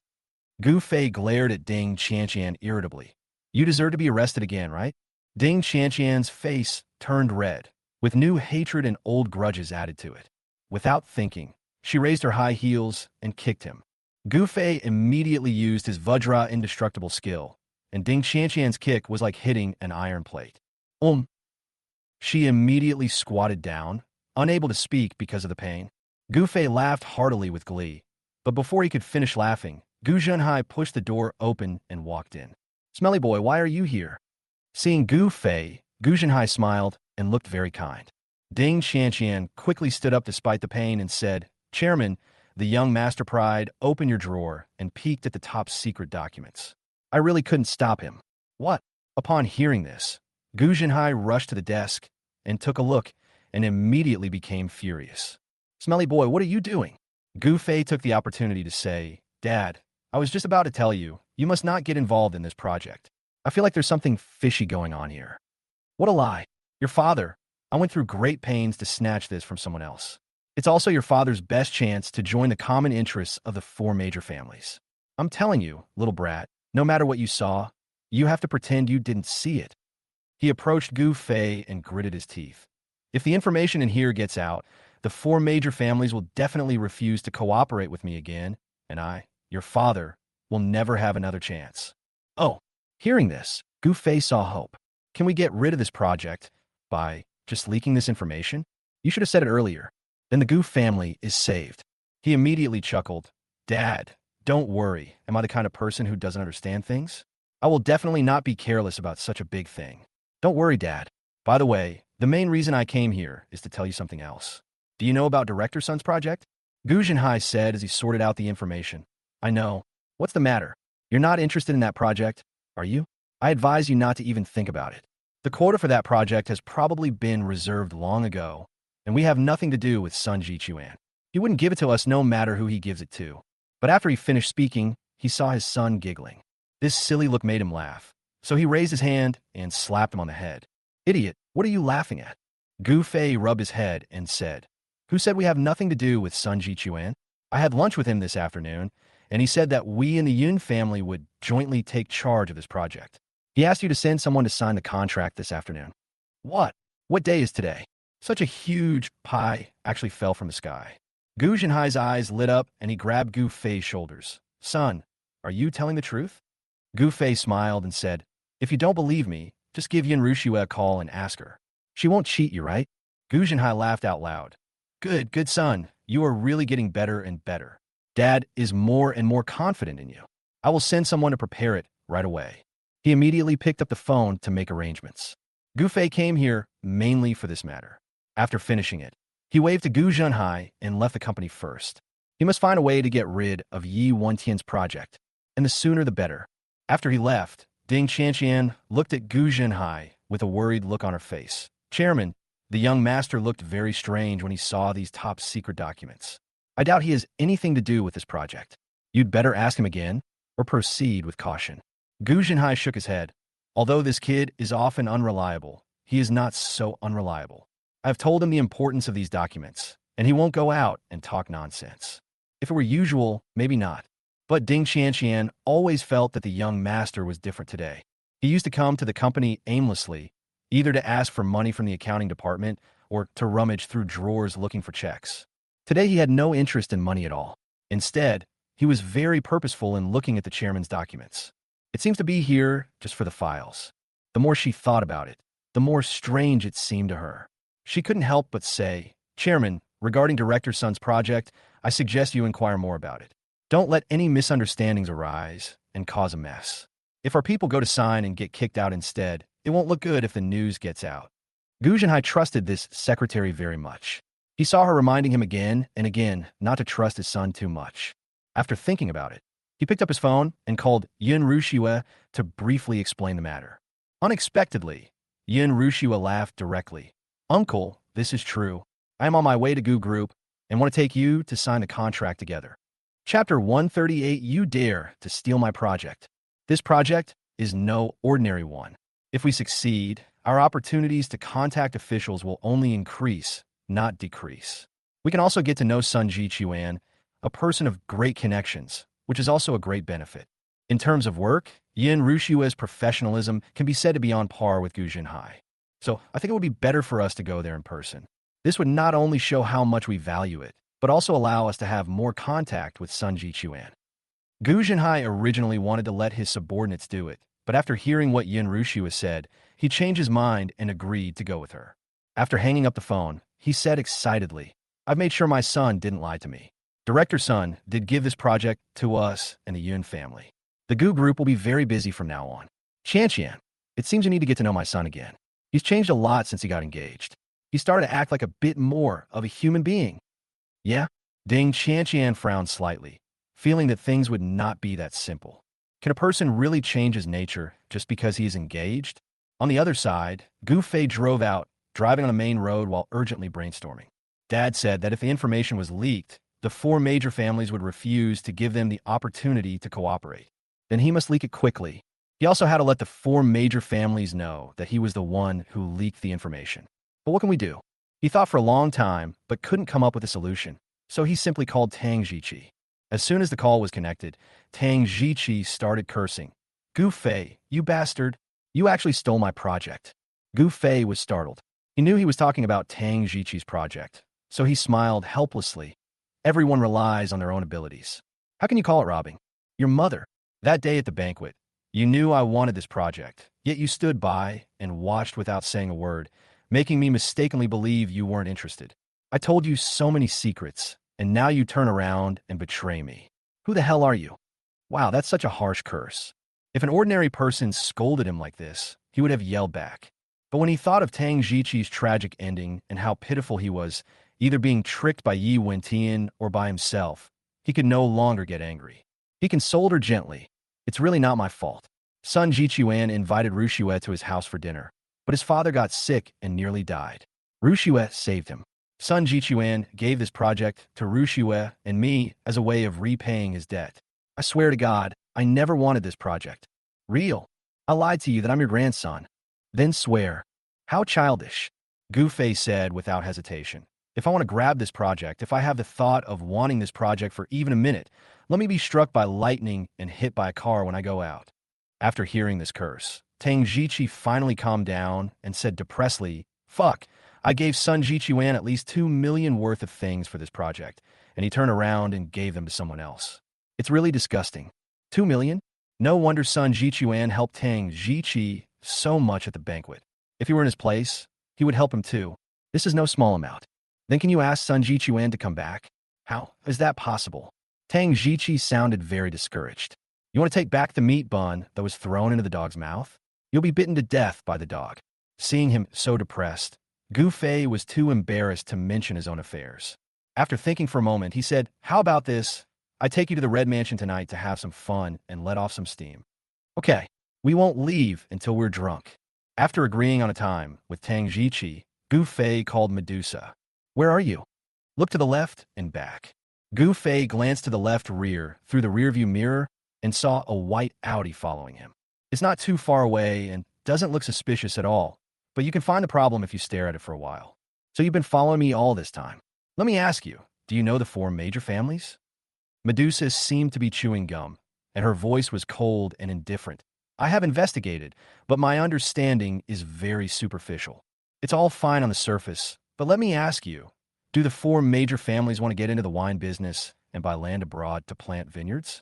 Gu Fei glared at Ding Qianqian irritably. You deserve to be arrested again, right? Ding Qianqian's face turned red, with new hatred and old grudges added to it. Without thinking, she raised her high heels and kicked him. Gu Fei immediately used his Vajra indestructible skill, and Ding Qianqian's kick was like hitting an iron plate. She immediately squatted down, unable to speak because of the pain. Gu Fei laughed heartily with glee, but before he could finish laughing, Gu Zhenhai pushed the door open and walked in. Smelly boy, why are you here? Seeing Gu Fei, Gu Zhenhai smiled and looked very kind. Ding Qianqian quickly stood up despite the pain and said, "Chairman, the young master pride opened your drawer and peeked at the top secret documents. I really couldn't stop him." "What?" Upon hearing this, Gu Jinhai rushed to the desk and took a look and immediately became furious. "Smelly boy, what are you doing?" Gu Fei took the opportunity to say, "Dad, I was just about to tell you, you must not get involved in this project. I feel like there's something fishy going on here." "What a lie. Your father, I went through great pains to snatch this from someone else. It's also your father's best chance to join the common interests of the four major families. I'm telling you, little brat, no matter what you saw, you have to pretend you didn't see it." He approached Gu Fei and gritted his teeth. "If the information in here gets out, the four major families will definitely refuse to cooperate with me again, and I, your father, will never have another chance." Oh, hearing this, Gu Fei saw hope. "Can we get rid of this project by just leaking this information? You should have said it earlier. Then the Gu family is saved." He immediately chuckled. "Dad, don't worry. Am I the kind of person who doesn't understand things? I will definitely not be careless about such a big thing. Don't worry, Dad. By the way, the main reason I came here is to tell you something else. Do you know about Director Sun's project?" Gu Jinhai said as he sorted out the information. "I know. What's the matter? You're not interested in that project, are you? I advise you not to even think about it. The quota for that project has probably been reserved long ago, and we have nothing to do with Sun Jichuan. He wouldn't give it to us no matter who he gives it to." But after he finished speaking, he saw his son giggling. This silly look made him laugh, so he raised his hand and slapped him on the head. "Idiot, what are you laughing at?" Gu Fei rubbed his head and said, "Who said we have nothing to do with Sun Jichuan? I had lunch with him this afternoon, and he said that we in the Yun family would jointly take charge of this project. He asked you to send someone to sign the contract this afternoon." "What? What day is today?" Such a huge pie actually fell from the sky. Gu Jinhai's eyes lit up and he grabbed Gu Fei's shoulders. "Son, are you telling the truth?" Gu Fei smiled and said, "If you don't believe me, just give Yin Rushue a call and ask her. She won't cheat you, right?" Gu Jinhai laughed out loud. Good son. You are really getting better and better. Dad is more and more confident in you. I will send someone to prepare it right away." He immediately picked up the phone to make arrangements. Gu Fei came here mainly for this matter. After finishing it, he waved to Gu Zhenhai and left the company first. He must find a way to get rid of Yi Wentian's project, and the sooner the better. After he left, Ding Qianqian looked at Gu Zhenhai with a worried look on her face. "Chairman, the young master looked very strange when he saw these top secret documents. I doubt he has anything to do with this project. You'd better ask him again, or proceed with caution." Gu Zhenhai shook his head. "Although this kid is often unreliable, he is not so unreliable. I have told him the importance of these documents, and he won't go out and talk nonsense. If it were usual, maybe not. But Ding Qianqian always felt that the young master was different today. He used to come to the company aimlessly, either to ask for money from the accounting department or to rummage through drawers looking for checks. Today he had no interest in money at all. Instead, he was very purposeful in looking at the chairman's documents. It seems to be here just for the files." The more she thought about it, the more strange it seemed to her. She couldn't help but say, "Chairman, regarding Director Sun's project, I suggest you inquire more about it. Don't let any misunderstandings arise and cause a mess. If our people go to sign and get kicked out instead, it won't look good if the news gets out." Gu Zhenhai trusted this secretary very much. He saw her reminding him again and again not to trust his son too much. After thinking about it, he picked up his phone and called Yin Rushue to briefly explain the matter. Unexpectedly, Yin Rushue laughed directly. "Uncle, this is true. I am on my way to Gu Group and want to take you to sign the contract together." Chapter 138. You dare to steal my project. This project is no ordinary one. If we succeed, our opportunities to contact officials will only increase, not decrease. We can also get to know Sun Jichuan, a person of great connections, which is also a great benefit. In terms of work, Yin Rushue's professionalism can be said to be on par with Gu Zhenhai. So I think it would be better for us to go there in person. This would not only show how much we value it, but also allow us to have more contact with Sun Jichuan. Gu Zhenhai originally wanted to let his subordinates do it, but after hearing what Yin Rushue said, he changed his mind and agreed to go with her. After hanging up the phone, he said excitedly, "I've made sure my son didn't lie to me. Director Sun did give this project to us and the Yun family. The Gu Group will be very busy from now on. Qianqian, it seems you need to get to know my son again. He's changed a lot since he got engaged. He started to act like a bit more of a human being. Yeah? Ding Qianqian frowned slightly, feeling that things would not be that simple. Can a person really change his nature just because he is engaged? On the other side, Gu Fei drove out, driving on a main road while urgently brainstorming. Dad said that if the information was leaked, the four major families would refuse to give them the opportunity to cooperate. Then he must leak it quickly. He also had to let the four major families know that he was the one who leaked the information. But what can we do? He thought for a long time, but couldn't come up with a solution, so he simply called Tang Jiqi. As soon as the call was connected, Tang Jiqi started cursing. Gu Fei, you bastard! You actually stole my project. Gu Fei was startled. He knew he was talking about Tang Jiqi's project, so he smiled helplessly. Everyone relies on their own abilities. How can you call it robbing? Your mother. That day at the banquet, you knew I wanted this project, yet you stood by and watched without saying a word, making me mistakenly believe you weren't interested. I told you so many secrets, and now you turn around and betray me. Who the hell are you? Wow, that's such a harsh curse. If an ordinary person scolded him like this, he would have yelled back. But when he thought of Tang Jiqi's tragic ending and how pitiful he was, either being tricked by Yi Wentian or by himself, he could no longer get angry. He consoled her gently. It's really not my fault. Son Jichuan invited Rushue to his house for dinner, but his father got sick and nearly died. Rushue saved him. Son Jichuan gave this project to Rushue and me as a way of repaying his debt. I swear to God, I never wanted this project. Real. I lied to you that I'm your grandson. Then swear. How childish. Gu Fei said without hesitation. If I want to grab this project, if I have the thought of wanting this project for even a minute, let me be struck by lightning and hit by a car when I go out. After hearing this curse, Tang Jiqi finally calmed down and said depressedly, fuck, I gave Sun Jichuan at least 2 million worth of things for this project, and he turned around and gave them to someone else. It's really disgusting. 2 million? No wonder Sun Jichuan helped Tang Jiqi so much at the banquet. If he were in his place, he would help him too. This is no small amount. Then can you ask Sun Jichuan to come back? How is that possible? Tang Jiqi sounded very discouraged. You want to take back the meat bun that was thrown into the dog's mouth? You'll be bitten to death by the dog. Seeing him so depressed, Gu Fei was too embarrassed to mention his own affairs. After thinking for a moment, he said, how about this? I take you to the Red Mansion tonight to have some fun and let off some steam. Okay, we won't leave until we're drunk. After agreeing on a time with Tang Jiqi, Gu Fei called Medusa. Where are you? Look to the left and back. Gu Fei glanced to the left rear through the rearview mirror and saw a white Audi following him. It's not too far away and doesn't look suspicious at all, but you can find the problem if you stare at it for a while. So you've been following me all this time. Let me ask you, do you know the 4 major families? Medusa seemed to be chewing gum, and her voice was cold and indifferent. I have investigated, but my understanding is very superficial. It's all fine on the surface, but let me ask you, do the 4 major families want to get into the wine business and buy land abroad to plant vineyards?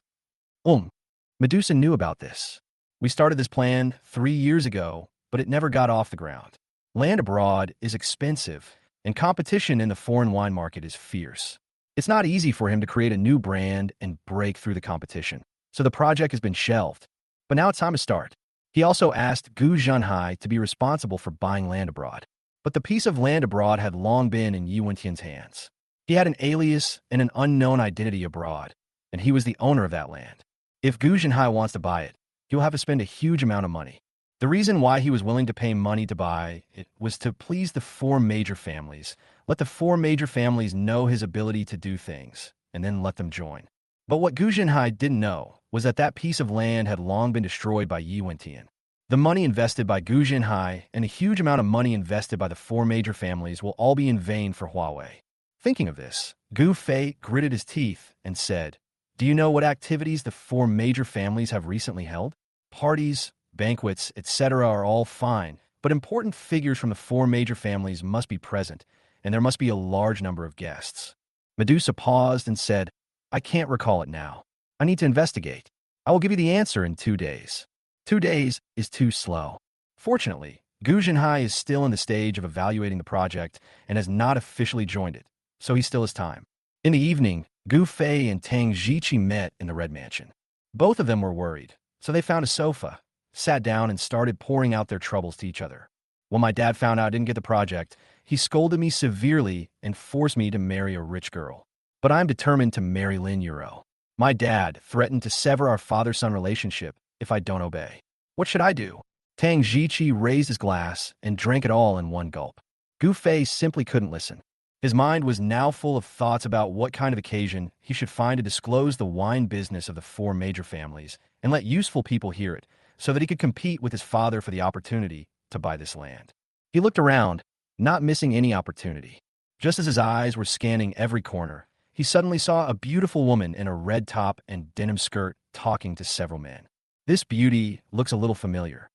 Medusa knew about this. We started this plan 3 years ago, but it never got off the ground. Land abroad is expensive, and competition in the foreign wine market is fierce. It's not easy for him to create a new brand and break through the competition, so the project has been shelved. But now it's time to start. He also asked Gu Zhenhai to be responsible for buying land abroad. But the piece of land abroad had long been in Yi Wentian's hands. He had an alias and an unknown identity abroad, and he was the owner of that land. If Gu Zhenhai wants to buy it, he will have to spend a huge amount of money. The reason why he was willing to pay money to buy it was to please the 4 major families, let the 4 major families know his ability to do things, and then let them join. But what Gu Zhenhai didn't know was that that piece of land had long been destroyed by Yi Wentian. The money invested by Gu Zhenhai and a huge amount of money invested by the 4 major families will all be in vain for Huawei. Thinking of this, Gu Fei gritted his teeth and said, do you know what activities the 4 major families have recently held? Parties, banquets, etc. are all fine, but important figures from the 4 major families must be present, and there must be a large number of guests. Medusa paused and said, I can't recall it now. I need to investigate. I will give you the answer in 2 days. 2 days is too slow. Fortunately, Gu Zhenhai is still in the stage of evaluating the project and has not officially joined it, so he still has time. In the evening, Gu Fei and Tang Jiqi met in the Red Mansion. Both of them were worried, so they found a sofa, sat down and started pouring out their troubles to each other. When my dad found out I didn't get the project, he scolded me severely and forced me to marry a rich girl. But I'm determined to marry Lin Euro. My dad threatened to sever our father-son relationship if I don't obey. What should I do? Tang Jiqi raised his glass and drank it all in one gulp. Gu Fei simply couldn't listen. His mind was now full of thoughts about what kind of occasion he should find to disclose the wine business of the four major families and let useful people hear it so that he could compete with his father for the opportunity to buy this land. He looked around, not missing any opportunity. Just as his eyes were scanning every corner, he suddenly saw a beautiful woman in a red top and denim skirt talking to several men. This beauty looks a little familiar.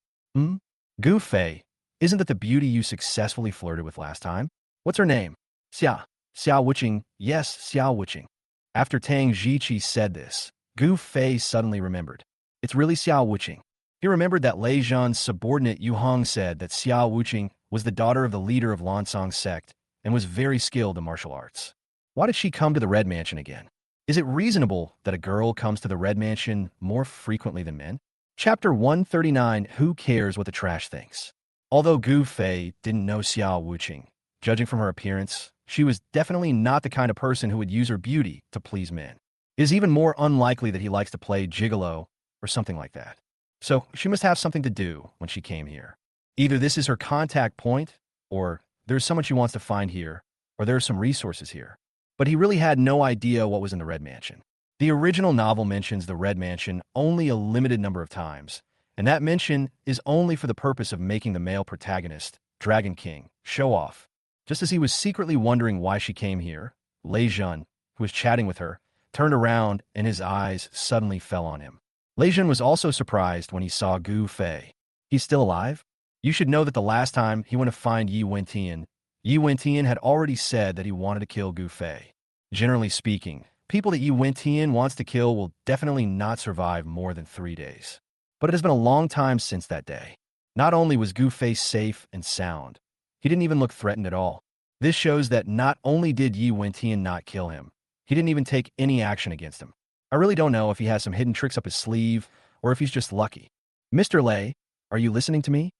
Gu Fei, isn't that the beauty you successfully flirted with last time? What's her name? Xiao Wuqing. Yes, Xiao Wuqing. After Tang Jiqi said this, Gu Fei suddenly remembered. It's really Xiao Wuqing. He remembered that Lei Zhan's subordinate Yu Hong said that Xiao Wuqing was the daughter of the leader of Lansong sect and was very skilled in martial arts. Why did she come to the Red Mansion again? Is it reasonable that a girl comes to the Red Mansion more frequently than men? Chapter 139, Who Cares What the Trash Thinks? Although Gu Fei didn't know Xiao Wuqing, judging from her appearance, she was definitely not the kind of person who would use her beauty to please men. It is even more unlikely that he likes to play gigolo or something like that. So she must have something to do when she came here. Either this is her contact point, or there's someone she wants to find here, or there are some resources here. But he really had no idea what was in the Red Mansion. The original novel mentions the Red Mansion only a limited number of times, and that mention is only for the purpose of making the male protagonist, Dragon King, show off. Just as he was secretly wondering why she came here, Lei Zhan, who was chatting with her, turned around and his eyes suddenly fell on him. Lei Zhan was also surprised when he saw Gu Fei. He's still alive? You should know that the last time he went to find Yi Wentian had already said that he wanted to kill Gu Fei. Generally speaking, people that Yi Wentian wants to kill will definitely not survive more than 3 days. But it has been a long time since that day. Not only was Gu Fei safe and sound, he didn't even look threatened at all. This shows that not only did Yi Wentian not kill him, he didn't even take any action against him. I really don't know if he has some hidden tricks up his sleeve or if he's just lucky. Mr. Lei, are you listening to me?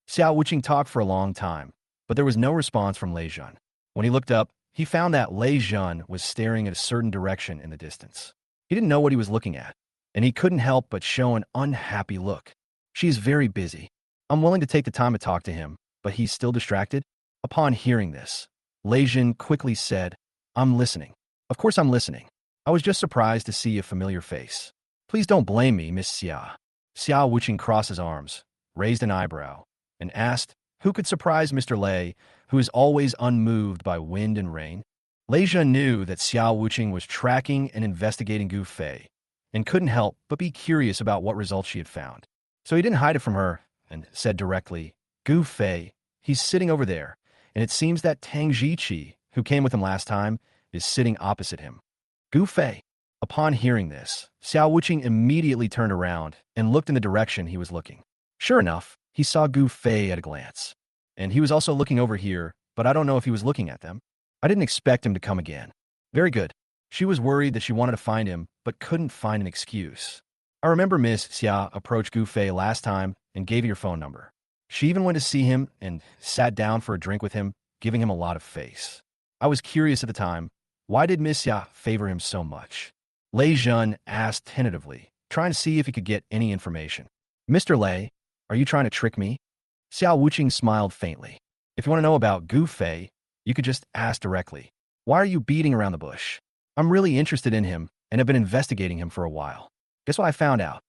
Xiao Wuqing talked for a long time, but there was no response from Lei Zhan. When he looked up, he found that Lei Zhan was staring at a certain direction in the distance. He didn't know what he was looking at, and he couldn't help but show an unhappy look. She's very busy. I'm willing to take the time to talk to him, but he's still distracted? Upon hearing this, Lei Zhan quickly said, I'm listening. Of course I'm listening. I was just surprised to see a familiar face. Please don't blame me, Miss Xia. Xiao Wuqing crossed his arms, raised an eyebrow, and asked, who could surprise Mr. Lei, who is always unmoved by wind and rain? Lei Zhan knew that Xiao Wuqing was tracking and investigating Gu Fei, and couldn't help but be curious about what results she had found. So he didn't hide it from her, and said directly, Gu Fei, he's sitting over there, and it seems that Tang Jiqi, who came with him last time, is sitting opposite him. Gu Fei. Upon hearing this, Xiao Wuqing immediately turned around and looked in the direction he was looking. Sure enough, he saw Gu Fei at a glance. And he was also looking over here, but I don't know if he was looking at them. I didn't expect him to come again. Very good. She was worried that she wanted to find him, but couldn't find an excuse. I remember Miss Xia approached Gu Fei last time and gave her your phone number. She even went to see him and sat down for a drink with him, giving him a lot of face. I was curious at the time, why did Miss Xia favor him so much? Lei Zhan asked tentatively, trying to see if he could get any information. Mr. Lei, are you trying to trick me? Xiao Wuqing smiled faintly. If you want to know about Gu Fei, you could just ask directly. Why are you beating around the bush? I'm really interested in him and have been investigating him for a while. Guess what I found out?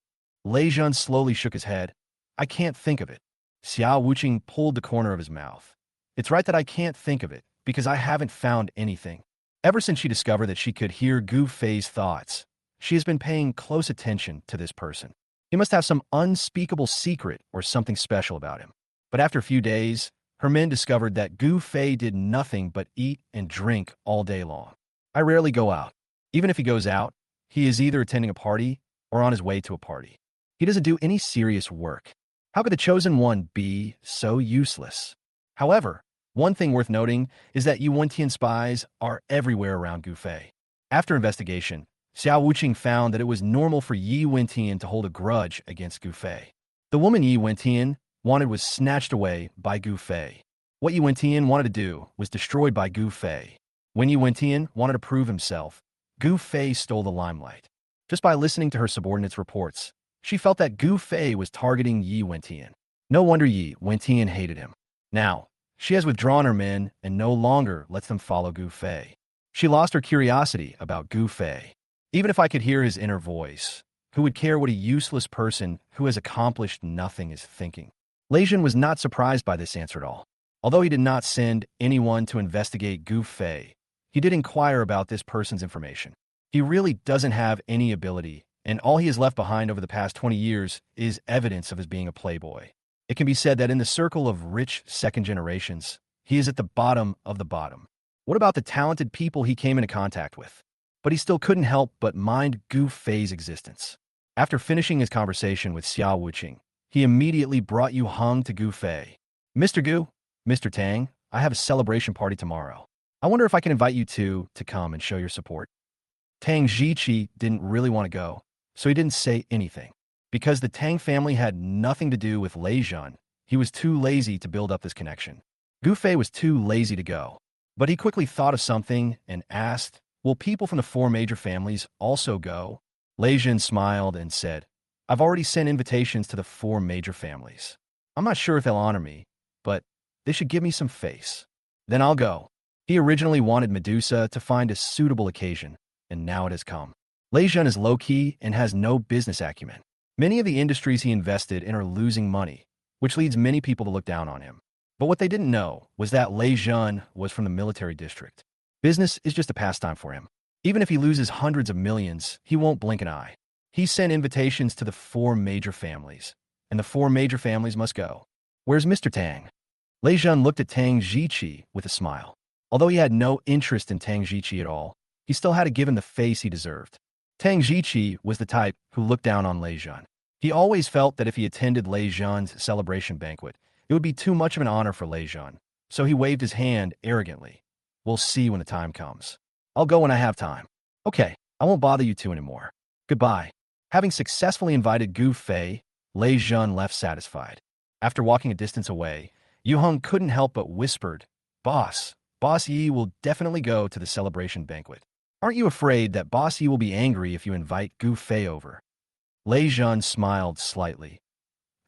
Lei Zhan slowly shook his head. I can't think of it. Xiao Wuqing pulled the corner of his mouth. It's right that I can't think of it, because I haven't found anything. Ever since she discovered that she could hear Gu Fei's thoughts, she has been paying close attention to this person. He must have some unspeakable secret or something special about him. But after a few days, her men discovered that Gu Fei did nothing but eat and drink all day long. I rarely go out. Even if he goes out, he is either attending a party or on his way to a party. He doesn't do any serious work. How could the chosen one be so useless? However, one thing worth noting is that Yi Wentian spies are everywhere around Gu Fei. After investigation, Xiao Wuqing found that it was normal for Yi Wentian to hold a grudge against Gu Fei. The woman Yi Wentian wanted was snatched away by Gu Fei. What Yu Wentian wanted to do was destroyed by Gu Fei. When Yu Wentian wanted to prove himself, Gu Fei stole the limelight. Just by listening to her subordinates' reports, she felt that Gu Fei was targeting Yi Wentian. No wonder Yi Wentian hated him. Now, she has withdrawn her men and no longer lets them follow Gu Fei. She lost her curiosity about Gu Fei. Even if I could hear his inner voice, who would care what a useless person who has accomplished nothing is thinking? Lei Jun was not surprised by this answer at all. Although he did not send anyone to investigate Gu Fei, he did inquire about this person's information. He really doesn't have any ability, and all he has left behind over the past 20 years is evidence of his being a playboy. It can be said that in the circle of rich second generations, he is at the bottom of the bottom. What about the talented people he came into contact with? But he still couldn't help but mind Gu Fei's existence. After finishing his conversation with Xiao Wuqing, he immediately brought Yu Heng to Gu Fei. Mr. Gu, Mr. Tang, I have a celebration party tomorrow. I wonder if I can invite you two to come and show your support. Tang Jiqi didn't really want to go, so he didn't say anything. Because the Tang family had nothing to do with Lei Jun, he was too lazy to build up this connection. Gu Fei was too lazy to go. But he quickly thought of something and asked, will people from the four major families also go? Lei Jun smiled and said, I've already sent invitations to the four major families. I'm not sure if they'll honor me, but they should give me some face. Then I'll go. He originally wanted Medusa to find a suitable occasion, and now it has come. Lei Jun is low-key and has no business acumen. Many of the industries he invested in are losing money, which leads many people to look down on him. But what they didn't know was that Lei Jun was from the military district. Business is just a pastime for him. Even if he loses hundreds of millions, he won't blink an eye. He sent invitations to the four major families, and the four major families must go. Where's Mr. Tang? Lei Jun looked at Tang Jiqi with a smile. Although he had no interest in Tang Jiqi at all, he still had to give him the face he deserved. Tang Jiqi was the type who looked down on Lei Jun. He always felt that if he attended Lei Jun's celebration banquet, it would be too much of an honor for Lei Jun, so he waved his hand arrogantly. We'll see when the time comes. I'll go when I have time. Okay, I won't bother you two anymore. Goodbye. Having successfully invited Gu Fei, Lei Jun left satisfied. After walking a distance away, Yu Heng couldn't help but whispered, Boss Yi will definitely go to the celebration banquet. Aren't you afraid that Boss Yi will be angry if you invite Gu Fei over? Lei Jun smiled slightly.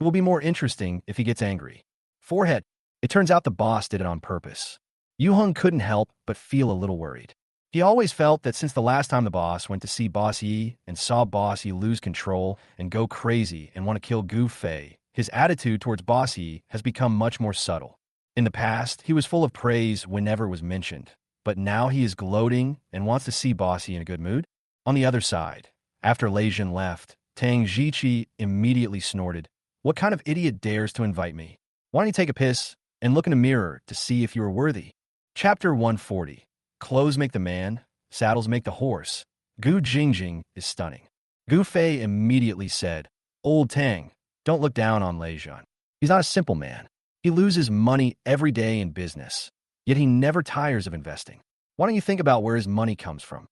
It will be more interesting if he gets angry. Forehead. It turns out the boss did it on purpose. Yu Heng couldn't help but feel a little worried. He always felt that since the last time the boss went to see Boss Yi and saw Boss Yi lose control and go crazy and want to kill Gu Fei, his attitude towards Boss Yi has become much more subtle. In the past, he was full of praise whenever it was mentioned, but now he is gloating and wants to see Boss Yi in a good mood. On the other side, after Lei Jun left, Tang Jiqi immediately snorted, What kind of idiot dares to invite me? Why don't you take a piss and look in a mirror to see if you are worthy? Chapter 140. Clothes make the man, saddles make the horse. Gu Jingjing is stunning. Gu Fei immediately said, Old Tang, don't look down on Lei Jun. He's not a simple man. He loses money every day in business, yet he never tires of investing. Why don't you think about where his money comes from?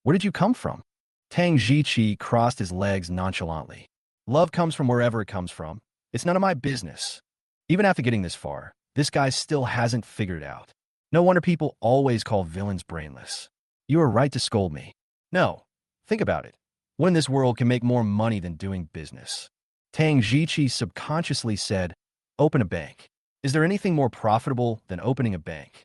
Where did you come from? Tang Jiqi crossed his legs nonchalantly. Love comes from wherever it comes from. It's none of my business. Even after getting this far, this guy still hasn't figured it out. No wonder people always call villains brainless. You are right to scold me. No, think about it. What in this world can make more money than doing business? Tang Jiqi subconsciously said, Open a bank. Is there anything more profitable than opening a bank?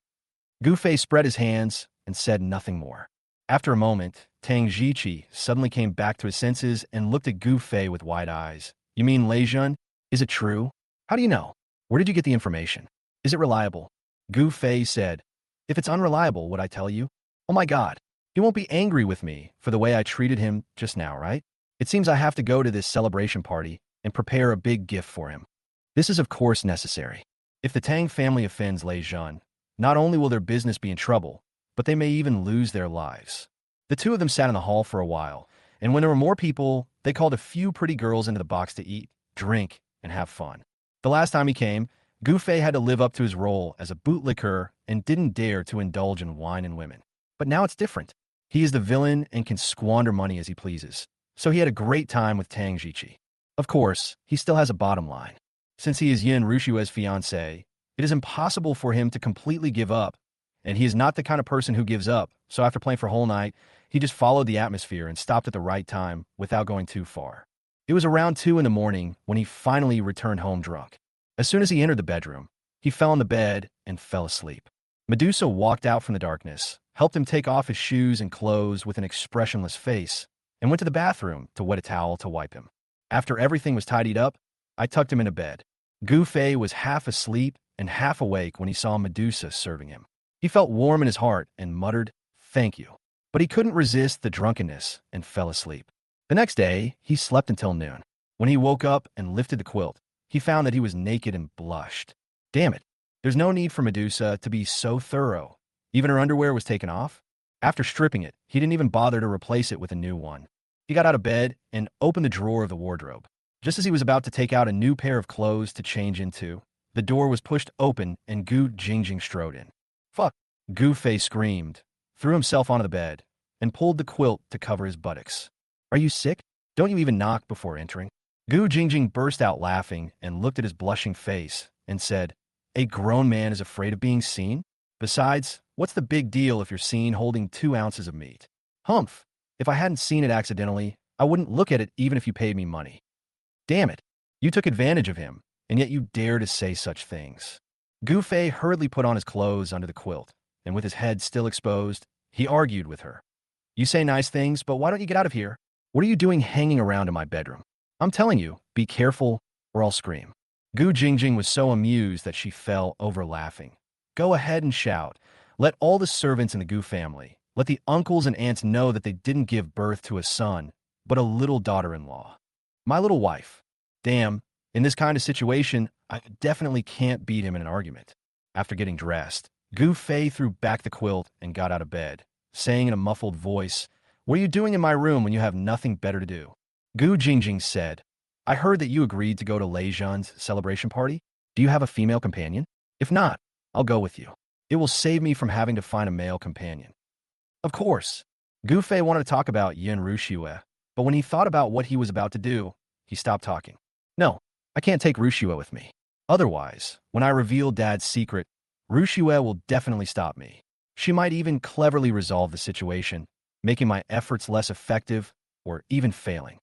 Gu Fei spread his hands and said nothing more. After a moment, Tang Jiqi suddenly came back to his senses and looked at Gu Fei with wide eyes. You mean Lei Jun? Is it true? How do you know? Where did you get the information? Is it reliable? Gu Fei said, If it's unreliable, would I tell you? Oh my God, he won't be angry with me for the way I treated him just now, right? It seems I have to go to this celebration party and prepare a big gift for him. This is of course necessary. If the Tang family offends Lei Jun, not only will their business be in trouble, but they may even lose their lives. The two of them sat in the hall for a while, and when there were more people, they called a few pretty girls into the box to eat, drink, and have fun. The last time he came, Gu Fei had to live up to his role as a bootlicker and didn't dare to indulge in wine and women. But now it's different. He is the villain and can squander money as he pleases. So he had a great time with Tang Jiqi. Of course, he still has a bottom line. Since he is Yin Rushue's fiancé, it is impossible for him to completely give up, and he is not the kind of person who gives up, so after playing for a whole night, he just followed the atmosphere and stopped at the right time without going too far. It was around 2 in the morning when he finally returned home drunk. As soon as he entered the bedroom, he fell on the bed and fell asleep. Medusa walked out from the darkness, helped him take off his shoes and clothes with an expressionless face, and went to the bathroom to wet a towel to wipe him. After everything was tidied up, I tucked him into bed. Gu Fei was half asleep and half awake when he saw Medusa serving him. He felt warm in his heart and muttered, "Thank you." But he couldn't resist the drunkenness and fell asleep. The next day, he slept until noon. When he woke up and lifted the quilt, he found that he was naked and blushed. Damn it. There's no need for Medusa to be so thorough. Even her underwear was taken off. After stripping it, he didn't even bother to replace it with a new one. He got out of bed and opened the drawer of the wardrobe. Just as he was about to take out a new pair of clothes to change into, the door was pushed open and Gu Jingjing strode in. Fuck! Gu Fei screamed, threw himself onto the bed, and pulled the quilt to cover his buttocks. Are you sick? Don't you even knock before entering? Gu Jingjing burst out laughing and looked at his blushing face and said, "A grown man is afraid of being seen? Besides, what's the big deal if you're seen holding 2 ounces of meat? Humph! If I hadn't seen it accidentally, I wouldn't look at it even if you paid me money. Damn it! You took advantage of him, and yet you dare to say such things." Gu Fei hurriedly put on his clothes under the quilt, and with his head still exposed, he argued with her. "You say nice things, but why don't you get out of here? What are you doing hanging around in my bedroom? I'm telling you, be careful, or I'll scream." Gu Jingjing was so amused that she fell over laughing. "Go ahead and shout. Let all the servants in the Gu family, let the uncles and aunts know that they didn't give birth to a son, but a little daughter-in-law. My little wife. Damn, in this kind of situation, I definitely can't beat him in an argument." After getting dressed, Gu Fei threw back the quilt and got out of bed, saying in a muffled voice, "What are you doing in my room when you have nothing better to do?" Gu Jingjing said, "I heard that you agreed to go to Lei Zhan's celebration party. Do you have a female companion? If not, I'll go with you. It will save me from having to find a male companion." Of course, Gu Fei wanted to talk about Yin Rushue, but when he thought about what he was about to do, he stopped talking. "No, I can't take Rushue with me. Otherwise, when I reveal Dad's secret, Rushue will definitely stop me. She might even cleverly resolve the situation, making my efforts less effective or even failing.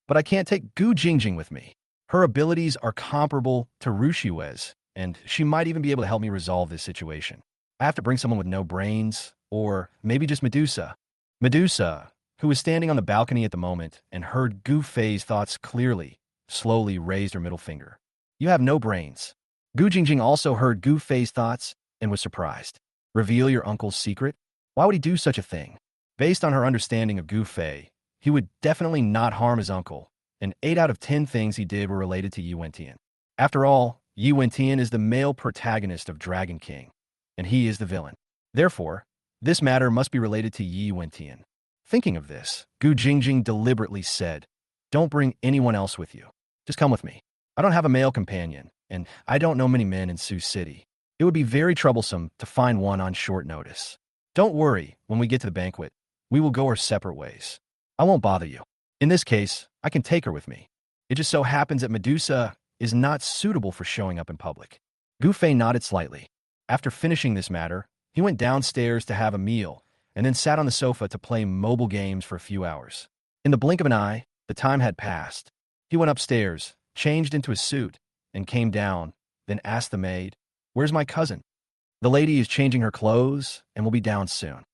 But I can't take Gu Jingjing with me. Her abilities are comparable to Rushue's, and she might even be able to help me resolve this situation. I have to bring someone with no brains, or maybe just Medusa." Medusa, who was standing on the balcony at the moment and heard Gu Fei's thoughts clearly, slowly raised her middle finger. "You have no brains." Gu Jingjing also heard Gu Fei's thoughts and was surprised. Reveal your uncle's secret? Why would he do such a thing? Based on her understanding of Gu Fei, he would definitely not harm his uncle, and 8 out of 10 things he did were related to Yi Wentian. After all, Yi Wentian is the male protagonist of Dragon King, and he is the villain. Therefore, this matter must be related to Yi Wentian. Thinking of this, Gu Jingjing deliberately said, "Don't bring anyone else with you. Just come with me. I don't have a male companion, and I don't know many men in Sioux City. It would be very troublesome to find one on short notice. Don't worry, when we get to the banquet, we will go our separate ways. I won't bother you. In this case, I can take her with me. It just so happens that Medusa is not suitable for showing up in public." Gu Fei nodded slightly. After finishing this matter, he went downstairs to have a meal, and then sat on the sofa to play mobile games for a few hours. In the blink of an eye, the time had passed. He went upstairs, changed into his suit, and came down, then asked the maid, "Where's my cousin?" "The lady is changing her clothes and will be down soon."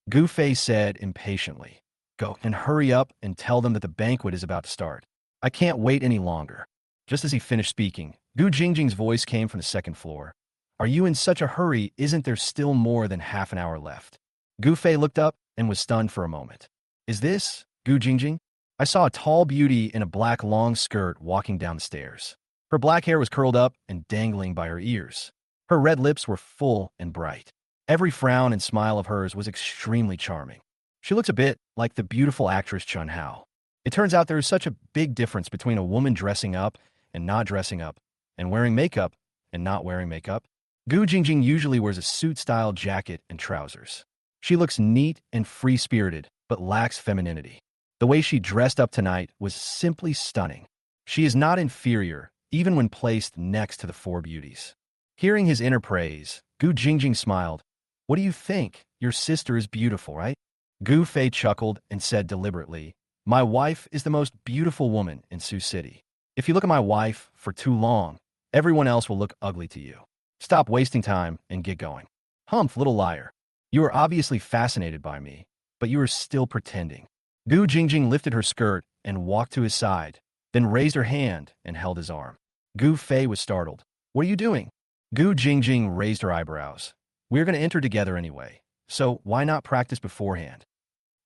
Gu Fei said impatiently, "Go and hurry up and tell them that the banquet is about to start. I can't wait any longer." Just as he finished speaking, Gu Jingjing's voice came from the second floor. "Are you in such a hurry? Isn't there still more than half an hour left?" Gu Fei looked up and was stunned for a moment. "Is this Gu Jingjing?" I saw a tall beauty in a black long skirt walking down the stairs. Her black hair was curled up and dangling by her ears. Her red lips were full and bright. Every frown and smile of hers was extremely charming. She looks a bit like the beautiful actress Chun Hao. It turns out there is such a big difference between a woman dressing up and not dressing up, and wearing makeup and not wearing makeup. Gu Jingjing usually wears a suit-style jacket and trousers. She looks neat and free-spirited, but lacks femininity. The way she dressed up tonight was simply stunning. She is not inferior, even when placed next to the four beauties. Hearing his inner praise, Gu Jingjing smiled. What do you think? Your sister is beautiful, right? Gu Fei chuckled and said deliberately, My wife is the most beautiful woman in Sioux City. If you look at my wife for too long, everyone else will look ugly to you. Stop wasting time and get going. Humph, little liar. You are obviously fascinated by me, but you are still pretending. Gu Jingjing lifted her skirt and walked to his side, then raised her hand and held his arm. Gu Fei was startled. What are you doing? Gu Jingjing raised her eyebrows. We're going to enter together anyway, so why not practice beforehand?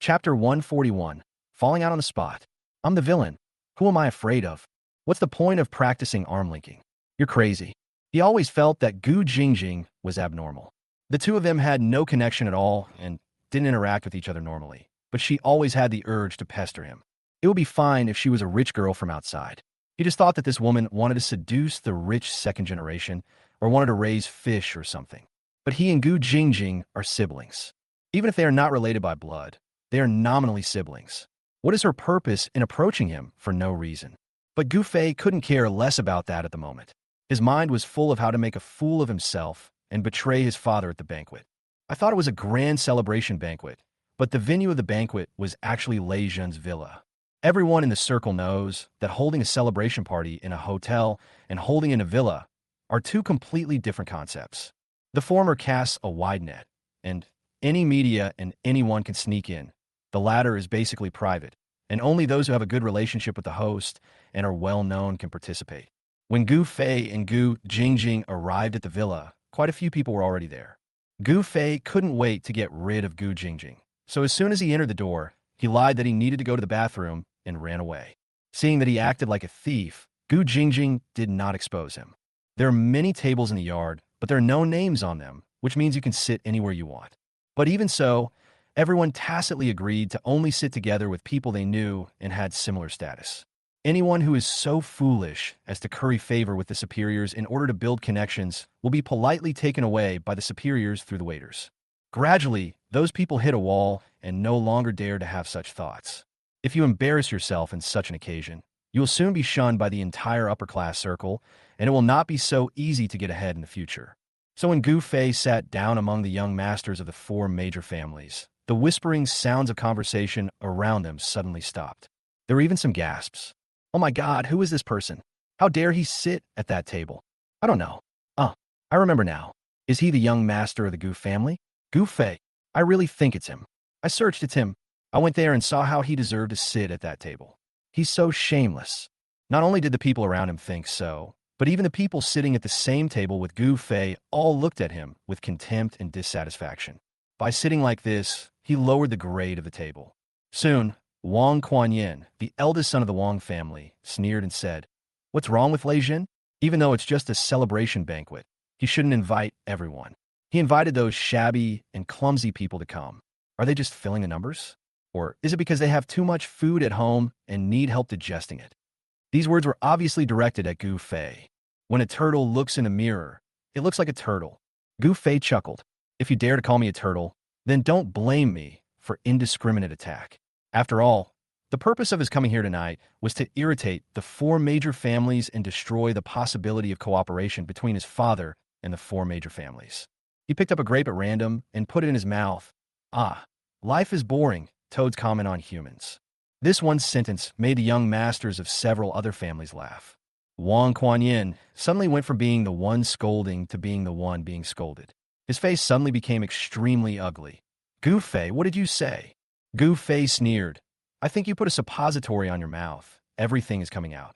Chapter 141. Falling out on the spot. I'm the villain. Who am I afraid of? What's the point of practicing arm linking? You're crazy. He always felt that Gu Jingjing was abnormal. The two of them had no connection at all and didn't interact with each other normally, but she always had the urge to pester him. It would be fine if she was a rich girl from outside. He just thought that this woman wanted to seduce the rich second generation or wanted to raise fish or something. But he and Gu Jingjing are siblings. Even if they are not related by blood, they are nominally siblings. What is her purpose in approaching him for no reason? But Gu Fei couldn't care less about that at the moment. His mind was full of how to make a fool of himself and betray his father at the banquet. I thought it was a grand celebration banquet, but the venue of the banquet was actually Lei Zhen's villa. Everyone in the circle knows that holding a celebration party in a hotel and holding in a villa are two completely different concepts. The former casts a wide net, and any media and anyone can sneak in. The latter is basically private, and only those who have a good relationship with the host and are well-known can participate. When Gu Fei and Gu Jingjing arrived at the villa, quite a few people were already there. Gu Fei couldn't wait to get rid of Gu Jingjing, so as soon as he entered the door, he lied that he needed to go to the bathroom and ran away. Seeing that he acted like a thief, Gu Jingjing did not expose him. There are many tables in the yard, but there are no names on them, which means you can sit anywhere you want. But even so, everyone tacitly agreed to only sit together with people they knew and had similar status. Anyone who is so foolish as to curry favor with the superiors in order to build connections will be politely taken away by the superiors through the waiters. Gradually, those people hit a wall and no longer dare to have such thoughts. If you embarrass yourself in such an occasion, you will soon be shunned by the entire upper-class circle, and it will not be so easy to get ahead in the future. So when Gu Fei sat down among the young masters of the four major families, the whispering sounds of conversation around them suddenly stopped. There were even some gasps. Oh my God, who is this person? How dare he sit at that table? I don't know. Oh, I remember now. Is he the young master of the Gu family? Gu Fei. I really think it's him. I searched, it's him. I went there and saw how he deserved to sit at that table. He's so shameless. Not only did the people around him think so, but even the people sitting at the same table with Gu Fei all looked at him with contempt and dissatisfaction. By sitting like this, he lowered the grade of the table. Soon, Wang Kuan-yin, the eldest son of the Wang family, sneered and said, What's wrong with Lei Zhen? Even though it's just a celebration banquet, he shouldn't invite everyone. He invited those shabby and clumsy people to come. Are they just filling the numbers? Or is it because they have too much food at home and need help digesting it? These words were obviously directed at Gu Fei. When a turtle looks in a mirror, it looks like a turtle. Gu Fei chuckled. If you dare to call me a turtle, then don't blame me for indiscriminate attack. After all, the purpose of his coming here tonight was to irritate the four major families and destroy the possibility of cooperation between his father and the four major families. He picked up a grape at random and put it in his mouth. Ah, life is boring, Toad's comment on humans. This one sentence made the young masters of several other families laugh. Wang Kuan-yin suddenly went from being the one scolding to being the one being scolded. His face suddenly became extremely ugly. Gu Fei, what did you say? Gu Fei sneered. I think you put a suppository on your mouth. Everything is coming out.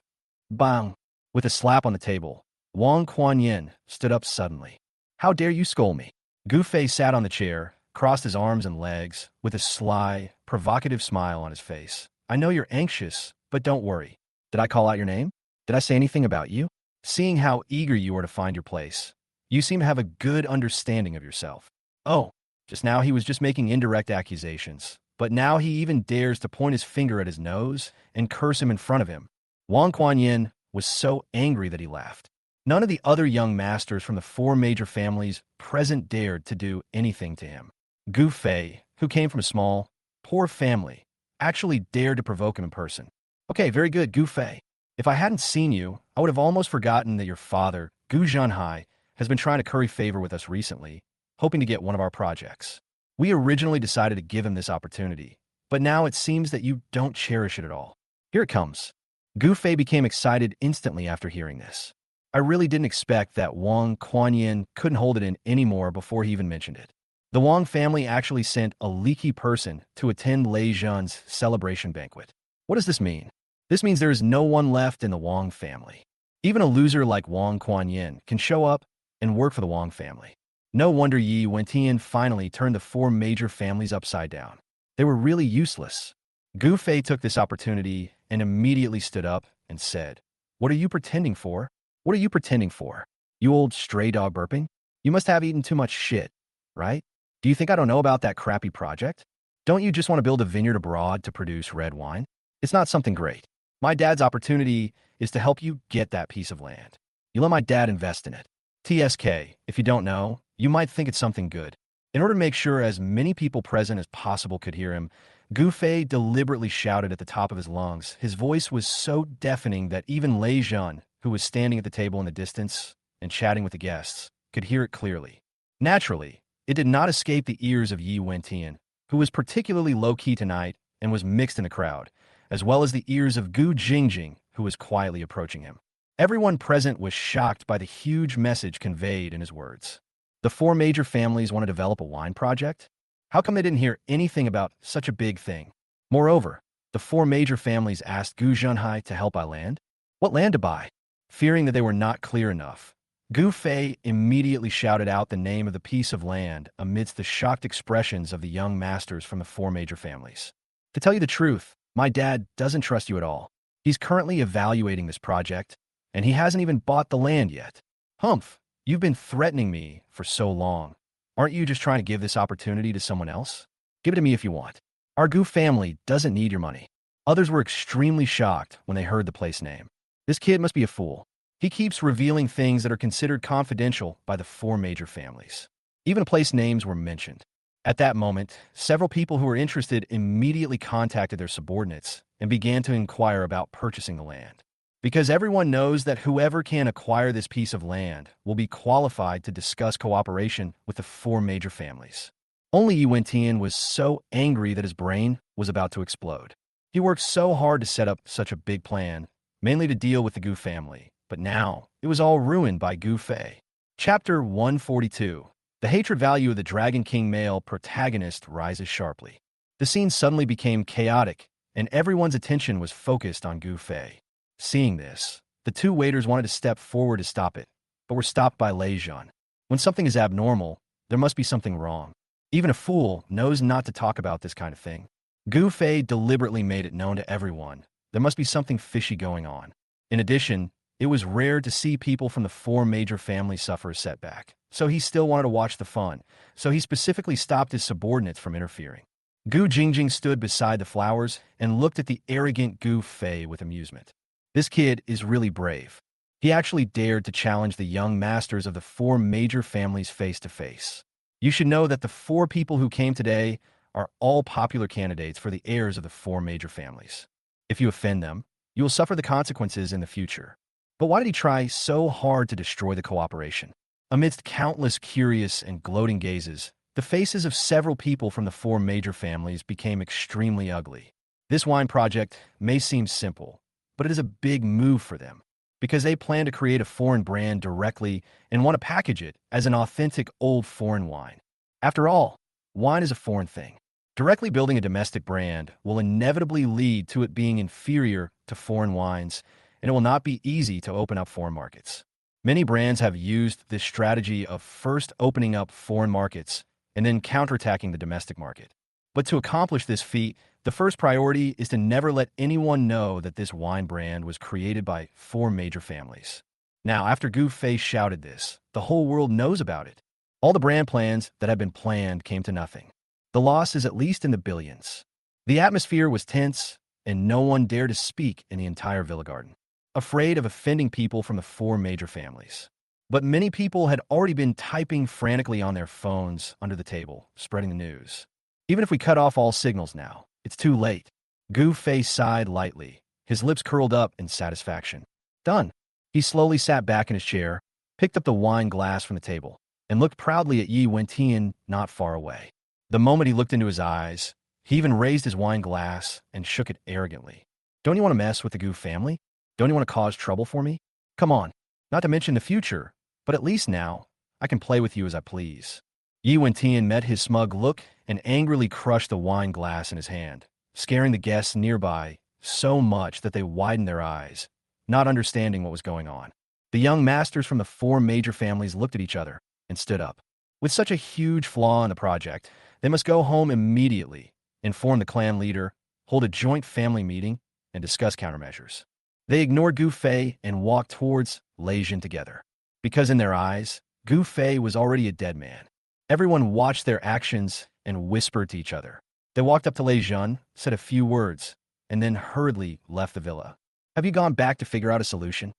Bang! With a slap on the table, Wang Kuan-yin stood up suddenly. How dare you scold me? Gu Fei sat on the chair, crossed his arms and legs, with a sly, provocative smile on his face. I know you're anxious, but don't worry. Did I call out your name? Did I say anything about you? Seeing how eager you are to find your place, you seem to have a good understanding of yourself. Oh, just now he was just making indirect accusations, but now he even dares to point his finger at his nose and curse him in front of him. Wang Kuan-yin was so angry that he laughed. None of the other young masters from the four major families present dared to do anything to him. Gu Fei, who came from a small, poor family, actually dared to provoke him in person. Okay, very good, Gu Fei. If I hadn't seen you, I would have almost forgotten that your father, Gu Zhanhai, has been trying to curry favor with us recently, hoping to get one of our projects. We originally decided to give him this opportunity, but now it seems that you don't cherish it at all. Here it comes. Gu Fei became excited instantly after hearing this. I really didn't expect that Wang Kuan-yin couldn't hold it in anymore before he even mentioned it. The Wang family actually sent a leaky person to attend Lei Zhan's celebration banquet. What does this mean? This means there is no one left in the Wang family. Even a loser like Wang Kuan-yin can show up and work for the Wang family. No wonder Yi Wentian finally turned the four major families upside down. They were really useless. Gu Fei took this opportunity and immediately stood up and said, "What are you pretending for? What are you pretending for? You old stray dog burping? You must have eaten too much shit, right? Do you think I don't know about that crappy project? Don't you just want to build a vineyard abroad to produce red wine? It's not something great. My dad's opportunity is to help you get that piece of land. You let my dad invest in it. TSK, if you don't know, you might think it's something good." In order to make sure as many people present as possible could hear him, Gu Fei deliberately shouted at the top of his lungs. His voice was so deafening that even Lei Zhan, who was standing at the table in the distance and chatting with the guests, could hear it clearly. Naturally, it did not escape the ears of Yi Wentian, who was particularly low-key tonight and was mixed in the crowd, as well as the ears of Gu Jingjing, who was quietly approaching him. Everyone present was shocked by the huge message conveyed in his words. The four major families want to develop a wine project? How come they didn't hear anything about such a big thing? Moreover, the four major families asked Gu Zhanhai to help buy land. What land to buy? Fearing that they were not clear enough, Gu Fei immediately shouted out the name of the piece of land amidst the shocked expressions of the young masters from the four major families. To tell you the truth, my dad doesn't trust you at all. He's currently evaluating this project, and he hasn't even bought the land yet. Humph, you've been threatening me for so long. Aren't you just trying to give this opportunity to someone else? Give it to me if you want. Our Gu family doesn't need your money. Others were extremely shocked when they heard the place name. This kid must be a fool. He keeps revealing things that are considered confidential by the four major families. Even place names were mentioned. At that moment, several people who were interested immediately contacted their subordinates and began to inquire about purchasing the land. Because everyone knows that whoever can acquire this piece of land will be qualified to discuss cooperation with the four major families. Only Yi Wentian was so angry that his brain was about to explode. He worked so hard to set up such a big plan, mainly to deal with the Gu family, but now it was all ruined by Gu Fei. Chapter 142. The hatred value of the Dragon King male protagonist rises sharply. The scene suddenly became chaotic, and everyone's attention was focused on Gu Fei. Seeing this, the two waiters wanted to step forward to stop it, but were stopped by Lei Zhan. When something is abnormal, there must be something wrong. Even a fool knows not to talk about this kind of thing. Gu Fei deliberately made it known to everyone there must be something fishy going on. In addition, it was rare to see people from the four major families suffer a setback, so he still wanted to watch the fun, so he specifically stopped his subordinates from interfering. Gu Jingjing stood beside the flowers and looked at the arrogant Gu Fei with amusement. This kid is really brave. He actually dared to challenge the young masters of the four major families face to face. You should know that the four people who came today are all popular candidates for the heirs of the four major families. If you offend them, you will suffer the consequences in the future. But why did he try so hard to destroy the cooperation? Amidst countless curious and gloating gazes, the faces of several people from the four major families became extremely ugly. This wine project may seem simple, but it is a big move for them, because they plan to create a foreign brand directly and want to package it as an authentic old foreign wine. After all, wine is a foreign thing. Directly building a domestic brand will inevitably lead to it being inferior to foreign wines, and it will not be easy to open up foreign markets. Many brands have used this strategy of first opening up foreign markets and then counterattacking the domestic market. But to accomplish this feat, the first priority is to never let anyone know that this wine brand was created by four major families. Now, after Gu Fei shouted this, the whole world knows about it. All the brand plans that had been planned came to nothing. The loss is at least in the billions. The atmosphere was tense, and no one dared to speak in the entire Villa Garden, afraid of offending people from the four major families. But many people had already been typing frantically on their phones under the table, spreading the news. Even if we cut off all signals now, it's too late. Gu Fei sighed lightly, his lips curled up in satisfaction. Done. He slowly sat back in his chair, picked up the wine glass from the table, and looked proudly at Yi Wentian not far away. The moment he looked into his eyes, he even raised his wine glass and shook it arrogantly. Don't you want to mess with the Gu family? Don't you want to cause trouble for me? Come on, not to mention the future, but at least now, I can play with you as I please. Yi Wentian met his smug look and angrily crushed the wine glass in his hand, scaring the guests nearby so much that they widened their eyes, not understanding what was going on. The young masters from the four major families looked at each other and stood up. With such a huge flaw in the project, they must go home immediately, inform the clan leader, hold a joint family meeting, and discuss countermeasures. They ignored Gu Fei and walked towards Lei Jin together. Because in their eyes, Gu Fei was already a dead man. Everyone watched their actions and whispered to each other. They walked up to Lei Jin, said a few words, and then hurriedly left the villa. Have you gone back to figure out a solution?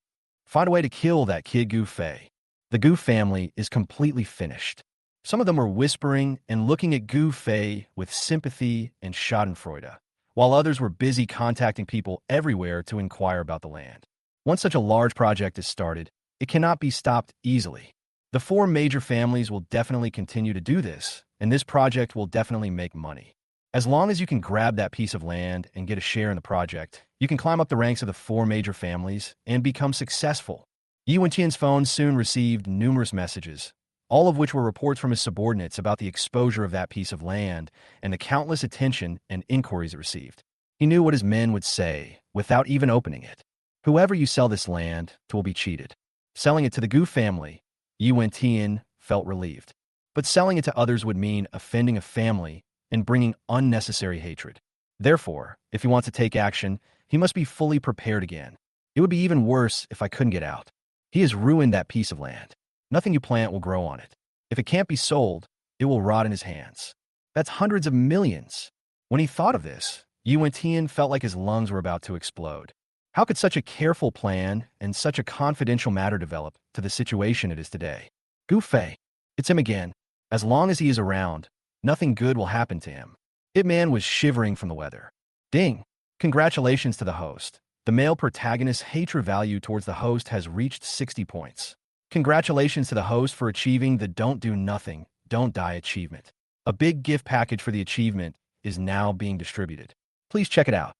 Find a way to kill that kid Gu Fei. The Gu family is completely finished. Some of them were whispering and looking at Gu Fei with sympathy and schadenfreude, while others were busy contacting people everywhere to inquire about the land. Once such a large project is started, it cannot be stopped easily. The four major families will definitely continue to do this, and this project will definitely make money. As long as you can grab that piece of land and get a share in the project, you can climb up the ranks of the four major families and become successful. Yi Wenqian's phone soon received numerous messages, all of which were reports from his subordinates about the exposure of that piece of land and the countless attention and inquiries it received. He knew what his men would say without even opening it. Whoever you sell this land to will be cheated. Selling it to the Gu family, Yi Wentian felt relieved. But selling it to others would mean offending a family and bringing unnecessary hatred. Therefore, if he wants to take action, he must be fully prepared again. It would be even worse if I couldn't get out. He has ruined that piece of land. Nothing you plant will grow on it. If it can't be sold, it will rot in his hands. That's hundreds of millions. When he thought of this, Yi Wentian felt like his lungs were about to explode. How could such a careful plan and such a confidential matter develop to the situation it is today? Gu Fei, it's him again. As long as he is around, nothing good will happen to him. Ip Man was shivering from the weather. Ding! Congratulations to the host. The male protagonist's hatred value towards the host has reached 60 points. Congratulations to the host for achieving the Don't Do Nothing, Don't Die achievement. A big gift package for the achievement is now being distributed. Please check it out.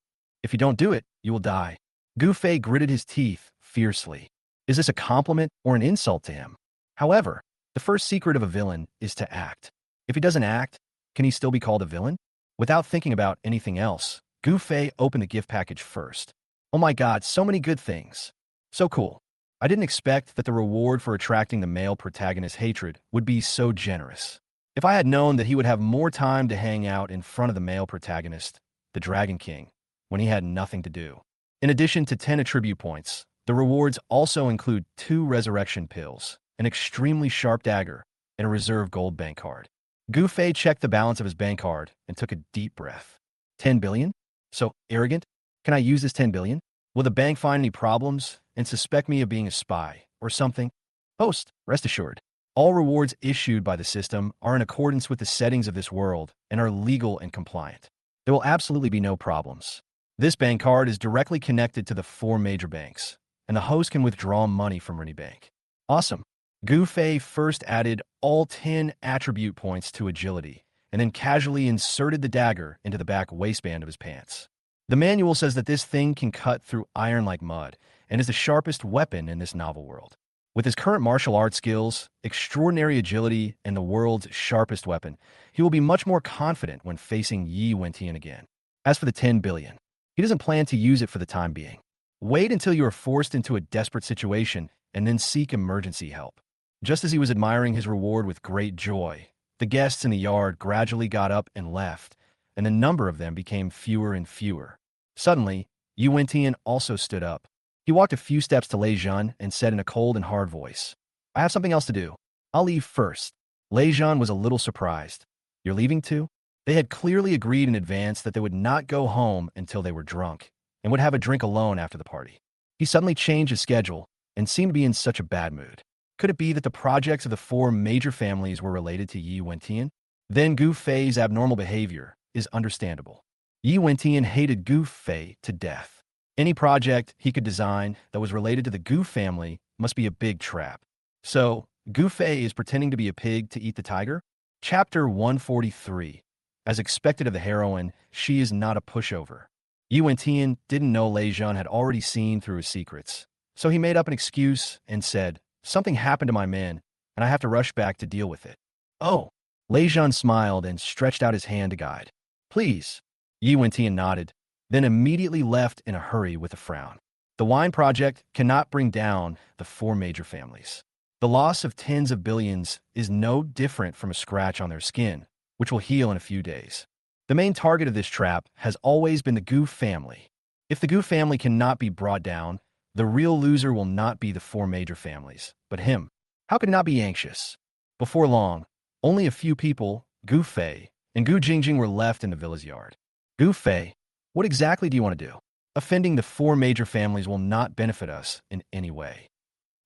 If you don't do it, you will die. Gu Fei gritted his teeth fiercely. Is this a compliment or an insult to him? However, the first secret of a villain is to act. If he doesn't act, can he still be called a villain? Without thinking about anything else, Gu Fei opened the gift package first. Oh my god, so many good things. So cool. I didn't expect that the reward for attracting the male protagonist's hatred would be so generous. If I had known that he would have more time to hang out in front of the male protagonist, the Dragon King, when he had nothing to do. In addition to 10 attribute points, the rewards also include 2 resurrection pills, an extremely sharp dagger, and a reserve gold bank card. Gu Fei checked the balance of his bank card and took a deep breath. 10 billion? So arrogant? Can I use this 10 billion? Will the bank find any problems and suspect me of being a spy or something? Host, rest assured, all rewards issued by the system are in accordance with the settings of this world and are legal and compliant. There will absolutely be no problems. This bank card is directly connected to the 4 major banks, and the host can withdraw money from any bank. Awesome. Gu Fei first added all 10 attribute points to agility, and then casually inserted the dagger into the back waistband of his pants. The manual says that this thing can cut through iron like mud, and is the sharpest weapon in this novel world. With his current martial arts skills, extraordinary agility, and the world's sharpest weapon, he will be much more confident when facing Yi Wentian again. As for the 10 billion, he doesn't plan to use it for the time being. Wait until you are forced into a desperate situation and then seek emergency help. Just as he was admiring his reward with great joy, the guests in the yard gradually got up and left, and the number of them became fewer and fewer. Suddenly, Yi Wentian also stood up. He walked a few steps to Lei Jin and said in a cold and hard voice, I have something else to do. I'll leave first. Lei Jin was a little surprised. You're leaving too? They had clearly agreed in advance that they would not go home until they were drunk, and would have a drink alone after the party. He suddenly changed his schedule and seemed to be in such a bad mood. Could it be that the projects of the 4 major families were related to Yi Wentian? Then Gu Fei's abnormal behavior is understandable. Yi Wentian hated Gu Fei to death. Any project he could design that was related to the Gu family must be a big trap. So, Gu Fei is pretending to be a pig to eat the tiger? Chapter 143. As expected of the heroine, she is not a pushover. Yu Wentian didn't know Lei Zhan had already seen through his secrets, so he made up an excuse and said, "Something happened to my men, and I have to rush back to deal with it." "Oh." Lei Zhan smiled and stretched out his hand to guide. "Please." Yi Wentian nodded, then immediately left in a hurry with a frown. The wine project cannot bring down the four major families. The loss of tens of billions is no different from a scratch on their skin, which will heal in a few days. The main target of this trap has always been the Gu family. If the Gu family cannot be brought down, the real loser will not be the four major families, but him. How could he not be anxious? Before long, only a few people, Gu Fei and Gu Jingjing, were left in the villa's yard. "Gu Fei, what exactly do you want to do? Offending the four major families will not benefit us in any way."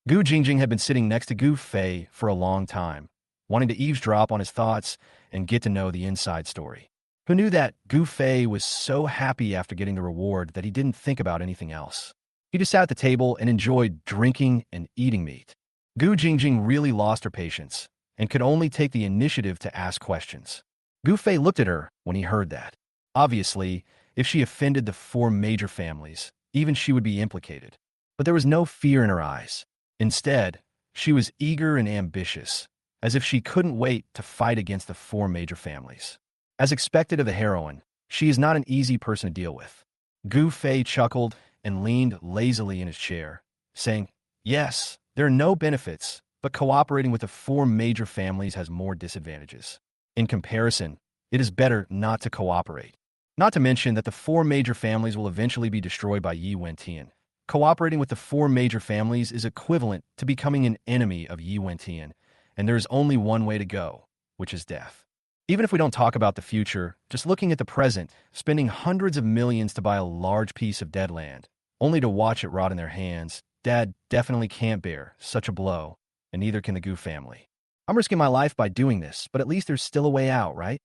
Gu Jingjing had been sitting next to Gu Fei for a long time, wanting to eavesdrop on his thoughts and get to know the inside story. Who knew that Gu Fei was so happy after getting the reward that he didn't think about anything else? He just sat at the table and enjoyed drinking and eating meat. Gu Jingjing really lost her patience and could only take the initiative to ask questions. Gu Fei looked at her when he heard that. Obviously, if she offended the four major families, even she would be implicated. But there was no fear in her eyes. Instead, she was eager and ambitious, as if she couldn't wait to fight against the four major families. As expected of the heroine, she is not an easy person to deal with. Gu Fei chuckled and leaned lazily in his chair, saying, "Yes, there are no benefits, but cooperating with the four major families has more disadvantages. In comparison, it is better not to cooperate. Not to mention that the four major families will eventually be destroyed by Yi Wentian. Cooperating with the four major families is equivalent to becoming an enemy of Yi Wentian, and there is only one way to go, which is death. Even if we don't talk about the future, just looking at the present, spending hundreds of millions to buy a large piece of dead land, only to watch it rot in their hands, Dad definitely can't bear such a blow, and neither can the Gu family. I'm risking my life by doing this, but at least there's still a way out, right?"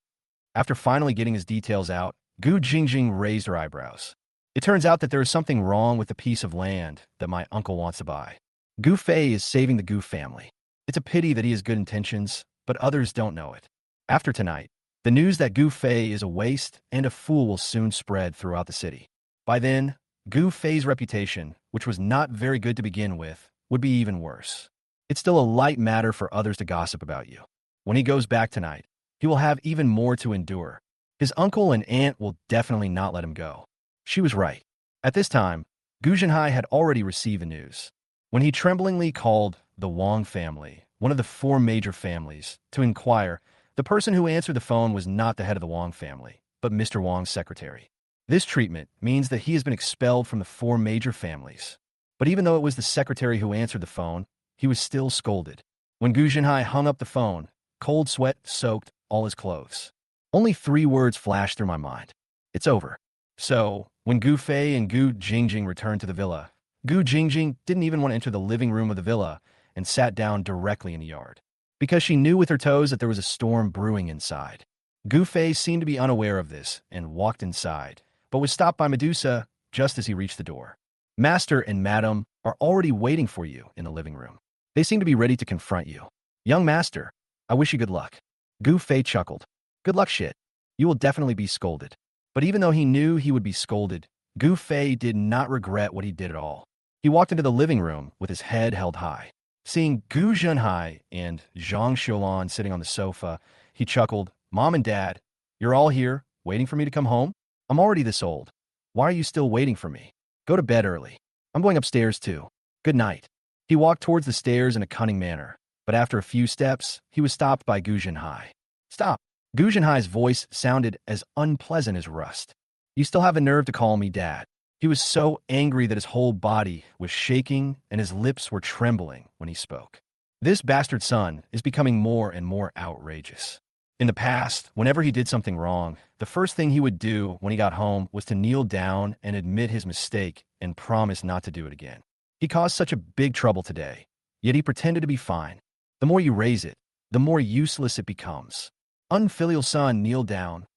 After finally getting his details out, Gu Jingjing raised her eyebrows. "It turns out that there is something wrong with the piece of land that my uncle wants to buy. Gu Fei is saving the Gu family. It's a pity that he has good intentions, but others don't know it. After tonight, the news that Gu Fei is a waste and a fool will soon spread throughout the city. By then, Gu Fei's reputation, which was not very good to begin with, would be even worse. It's still a light matter for others to gossip about you. When he goes back tonight, he will have even more to endure. His uncle and aunt will definitely not let him go." She was right. At this time, Gu Zhenhai had already received the news. When he tremblingly called the Wang family, one of the four major families, to inquire, the person who answered the phone was not the head of the Wang family, but Mr. Wang's secretary. This treatment means that he has been expelled from the four major families. But even though it was the secretary who answered the phone, he was still scolded. When Gu Zhenhai hung up the phone, cold sweat soaked all his clothes. Only 3 words flashed through my mind. It's over. So, when Gu Fei and Gu Jingjing returned to the villa, Gu Jingjing didn't even want to enter the living room of the villa and sat down directly in the yard, because she knew with her toes that there was a storm brewing inside. Gu Fei seemed to be unaware of this and walked inside, but was stopped by Medusa just as he reached the door. "Master and Madam are already waiting for you in the living room. They seem to be ready to confront you. Young master, I wish you good luck." Gu Fei chuckled. "Good luck shit. You will definitely be scolded." But even though he knew he would be scolded, Gu Fei did not regret what he did at all. He walked into the living room with his head held high. Seeing Gu Zhenhai and Zhang Xiulan sitting on the sofa, he chuckled, "Mom and Dad, you're all here, waiting for me to come home? I'm already this old. Why are you still waiting for me? Go to bed early. I'm going upstairs too. Good night." He walked towards the stairs in a cunning manner, but after a few steps, he was stopped by Gu Zhenhai. "Stop." Gu Zhenhai's voice sounded as unpleasant as rust. "You still have the nerve to call me Dad." He was so angry that his whole body was shaking and his lips were trembling when he spoke. This bastard son is becoming more and more outrageous. In the past, whenever he did something wrong, the first thing he would do when he got home was to kneel down and admit his mistake and promise not to do it again. He caused such a big trouble today, yet he pretended to be fine. The more you raise it, the more useless it becomes. Unfilial son, kneel down.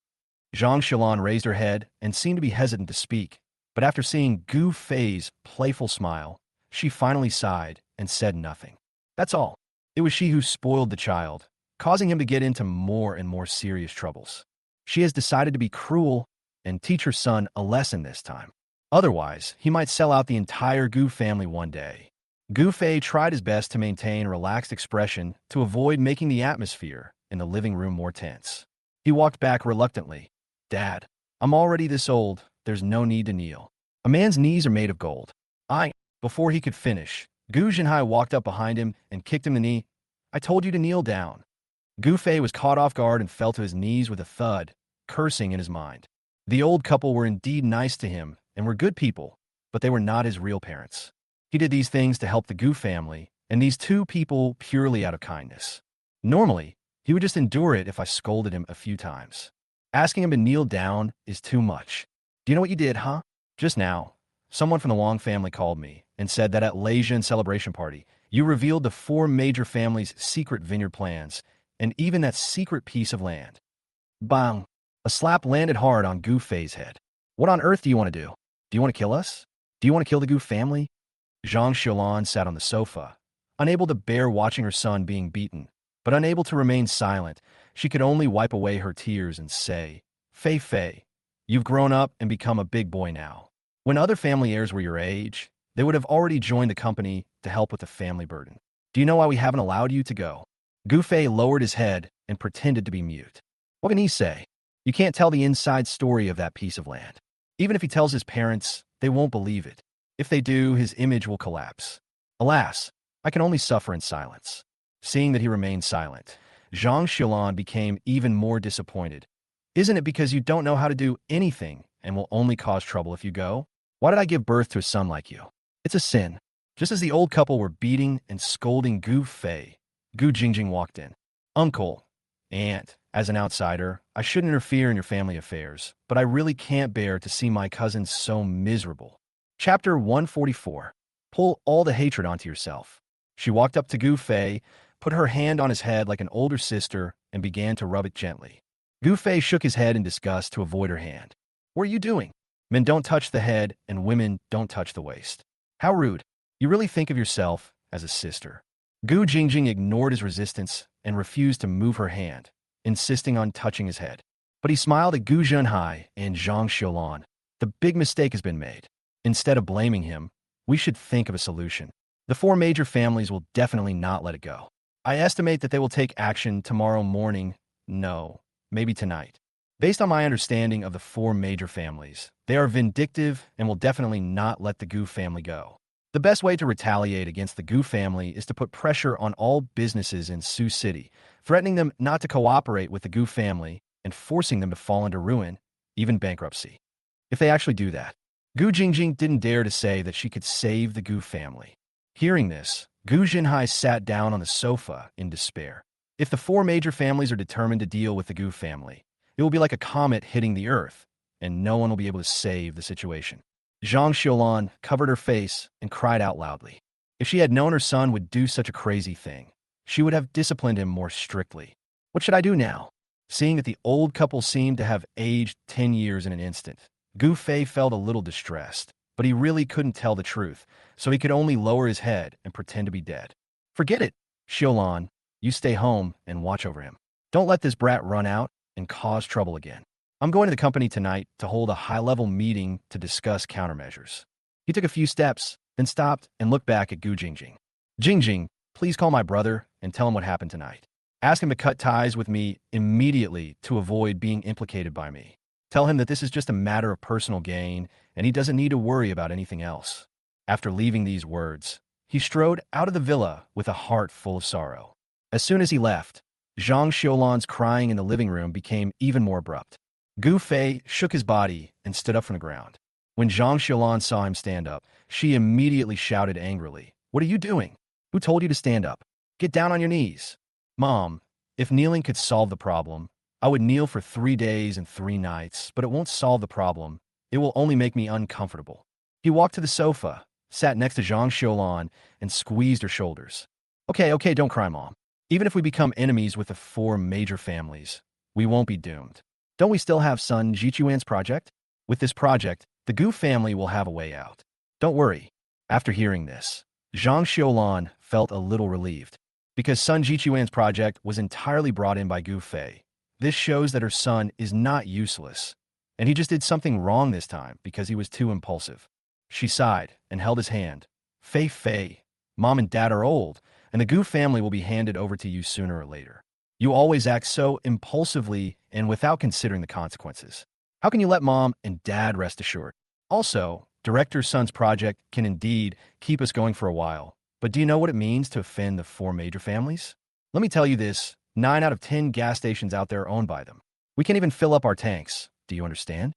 Zhang Xilan raised her head and seemed to be hesitant to speak, But after seeing Gu Fei's playful smile, she finally sighed and said nothing. That's all. It was she who spoiled the child, causing him to get into more and more serious troubles. She has decided to be cruel and teach her son a lesson this time. Otherwise, he might sell out the entire Gu family one day. Gu Fei tried his best to maintain a relaxed expression to avoid making the atmosphere in the living room more tense. He walked back reluctantly. Dad, I'm already this old, there's no need to kneel. A man's knees are made of gold. Before he could finish, Gu Jinhai walked up behind him and kicked him in the knee. I told you to kneel down. Gu Fei was caught off guard and fell to his knees with a thud, cursing in his mind. The old couple were indeed nice to him and were good people, but they were not his real parents. He did these things to help the Gu family, and these two people purely out of kindness. Normally, he would just endure it if I scolded him a few times. Asking him to kneel down is too much. Do you know what you did, huh? Just now, someone from the Wong family called me and said that at Lasian celebration party, you revealed the 4 major families' secret vineyard plans, and even that secret piece of land. Bang! A slap landed hard on Gu Fei's head. What on earth do you want to do? Do you want to kill us? Do you want to kill the Gu family? Zhang Xiaolan sat on the sofa, unable to bear watching her son being beaten, but unable to remain silent. She could only wipe away her tears and say, Fei Fei, you've grown up and become a big boy now. When other family heirs were your age, they would have already joined the company to help with the family burden. Do you know why we haven't allowed you to go? Gu Fei lowered his head and pretended to be mute. What can he say? You can't tell the inside story of that piece of land. Even if he tells his parents, they won't believe it. If they do, his image will collapse. Alas, I can only suffer in silence. Seeing that he remained silent, Zhang Xiaolan became even more disappointed. Isn't it because you don't know how to do anything and will only cause trouble if you go? Why did I give birth to a son like you? It's a sin. Just as the old couple were beating and scolding Gu Fei, Gu Jingjing walked in. Uncle, Aunt, as an outsider, I shouldn't interfere in your family affairs, but I really can't bear to see my cousins so miserable. Chapter 144. Pull all the hatred onto yourself. She walked up to Gu Fei, put her hand on his head like an older sister, and began to rub it gently. Gu Fei shook his head in disgust to avoid her hand. What are you doing? Men don't touch the head, and women don't touch the waist. How rude. You really think of yourself as a sister. Gu Jingjing ignored his resistance and refused to move her hand, insisting on touching his head. But he smiled at Gu Zhenhai and Zhang Xiaolan. The big mistake has been made. Instead of blaming him, we should think of a solution. The 4 major families will definitely not let it go. I estimate that they will take action tomorrow morning. No, maybe tonight. Based on my understanding of the 4 major families, they are vindictive and will definitely not let the Gu family go. The best way to retaliate against the Gu family is to put pressure on all businesses in Sioux City, threatening them not to cooperate with the Gu family and forcing them to fall into ruin, even bankruptcy. If they actually do that, Gu Jingjing didn't dare to say that she could save the Gu family. Hearing this, Gu Jinhai sat down on the sofa in despair. If the 4 major families are determined to deal with the Gu family, it will be like a comet hitting the earth, and no one will be able to save the situation. Zhang Xiaolan covered her face and cried out loudly. If she had known her son would do such a crazy thing, she would have disciplined him more strictly. What should I do now? Seeing that the old couple seemed to have aged 10 years in an instant, Gu Fei felt a little distressed, but he really couldn't tell the truth, so he could only lower his head and pretend to be dead. Forget it, Xiaolan. You stay home and watch over him. Don't let this brat run out and cause trouble again. I'm going to the company tonight to hold a high-level meeting to discuss countermeasures. He took a few steps, then stopped and looked back at Gu Jingjing. Jingjing, please call my brother and tell him what happened tonight. Ask him to cut ties with me immediately to avoid being implicated by me. Tell him that this is just a matter of personal gain and he doesn't need to worry about anything else. After leaving these words, he strode out of the villa with a heart full of sorrow. As soon as he left, Zhang Xiaolan's crying in the living room became even more abrupt. Gu Fei shook his body and stood up from the ground. When Zhang Xiaolan saw him stand up, she immediately shouted angrily, "What are you doing? Who told you to stand up? Get down on your knees." Mom, if kneeling could solve the problem, I would kneel for 3 days and 3 nights, but it won't solve the problem. It will only make me uncomfortable. He walked to the sofa, sat next to Zhang Xiaolan, and squeezed her shoulders. Okay, don't cry, Mom. Even if we become enemies with the 4 major families, we won't be doomed. Don't we still have Sun Jichuan's project? With this project, The Gu family will have a way out. Don't worry. After hearing this, Zhang Xiulan felt a little relieved. Because Sun Jichuan's project was entirely brought in by Gu Fei, this shows that her son is not useless, and he just did something wrong this time because he was too impulsive. She sighed and held his hand. Fei, Mom and Dad are old, and the Gu family will be handed over to you sooner or later. You always act so impulsively and without considering the consequences. How can you let Mom and Dad rest assured? Also, Director Sun's project can indeed keep us going for a while. But do you know what it means to offend the four major families? Let me tell you this, 9 out of 10 gas stations out there are owned by them. We can't even fill up our tanks. Do you understand?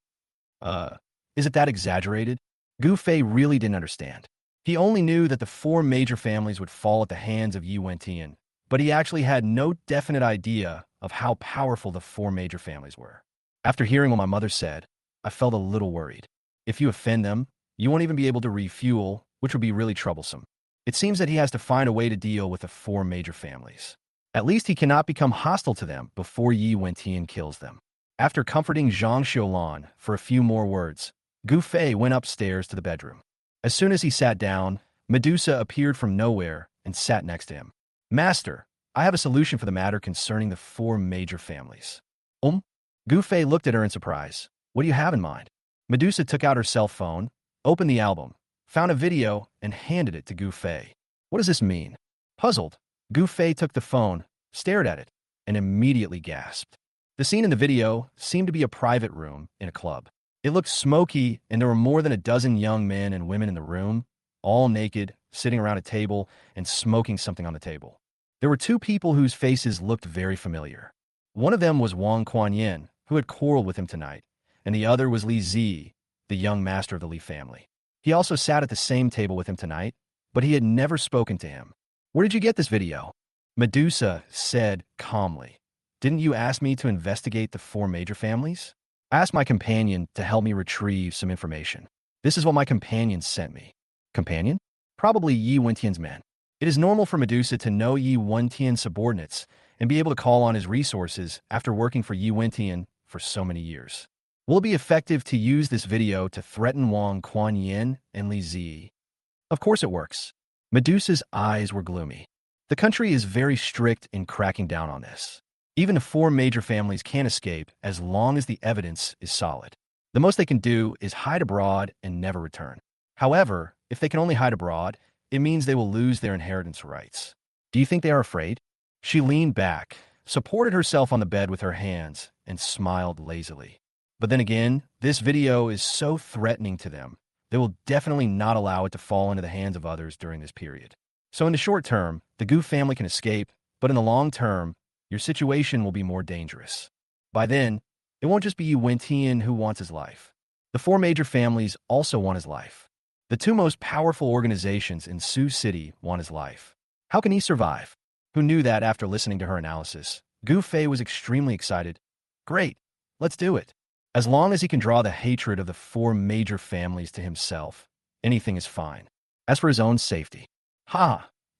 Is it that exaggerated? Gu Fei really didn't understand. He only knew that the four major families would fall at the hands of Yi Wentian, but he actually had no definite idea of how powerful the four major families were. After hearing what my mother said, I felt a little worried. If you offend them, you won't even be able to refuel, which would be really troublesome. It seems that he has to find a way to deal with the four major families. At least he cannot become hostile to them before Yi Wentian kills them. After comforting Zhang Xiulan for a few more words, Gu Fei went upstairs to the bedroom. As soon as he sat down, Medusa appeared from nowhere and sat next to him. Master, I have a solution for the matter concerning the four major families. Gu Fei looked at her in surprise. What do you have in mind? Medusa took out her cell phone, opened the album, found a video, and handed it to Gu Fei. What does this mean? Puzzled, Gu Fei took the phone, stared at it, and immediately gasped. The scene in the video seemed to be a private room in a club. It looked smoky, and there were more than a dozen young men and women in the room, all naked, sitting around a table and smoking something on the table. There were two people whose faces looked very familiar. One of them was Wang Kuan-yin, who had quarreled with him tonight, and the other was Li Zi, the young master of the Li family. He also sat at the same table with him tonight, but he had never spoken to him. Where did you get this video? Medusa said calmly. Didn't you ask me to investigate the four major families? I asked my companion to help me retrieve some information. This is what my companion sent me. Companion? Probably Yi Wentian's men. It is normal for Medusa to know Yi Wentian's subordinates and be able to call on his resources after working for Yi Wentian for so many years. Will it be effective to use this video to threaten Wang Kuan-yin and Li Zi? Of course it works. Medusa's eyes were gloomy. The country is very strict in cracking down on this. Even the four major families can't escape as long as the evidence is solid. The most they can do is hide abroad and never return. However, if they can only hide abroad, it means they will lose their inheritance rights. Do you think they are afraid? She leaned back, supported herself on the bed with her hands, and smiled lazily. But then again, this video is so threatening to them, they will definitely not allow it to fall into the hands of others during this period. So in the short term, the Gu family can escape, but in the long term, your situation will be more dangerous. By then, it won't just be Yi Wentian who wants his life. The four major families also want his life. The two most powerful organizations in Sioux City want his life. How can he survive? Who knew that after listening to her analysis? Gu Fei was extremely excited. Great, let's do it. As long as he can draw the hatred of the four major families to himself, anything is fine. As for his own safety,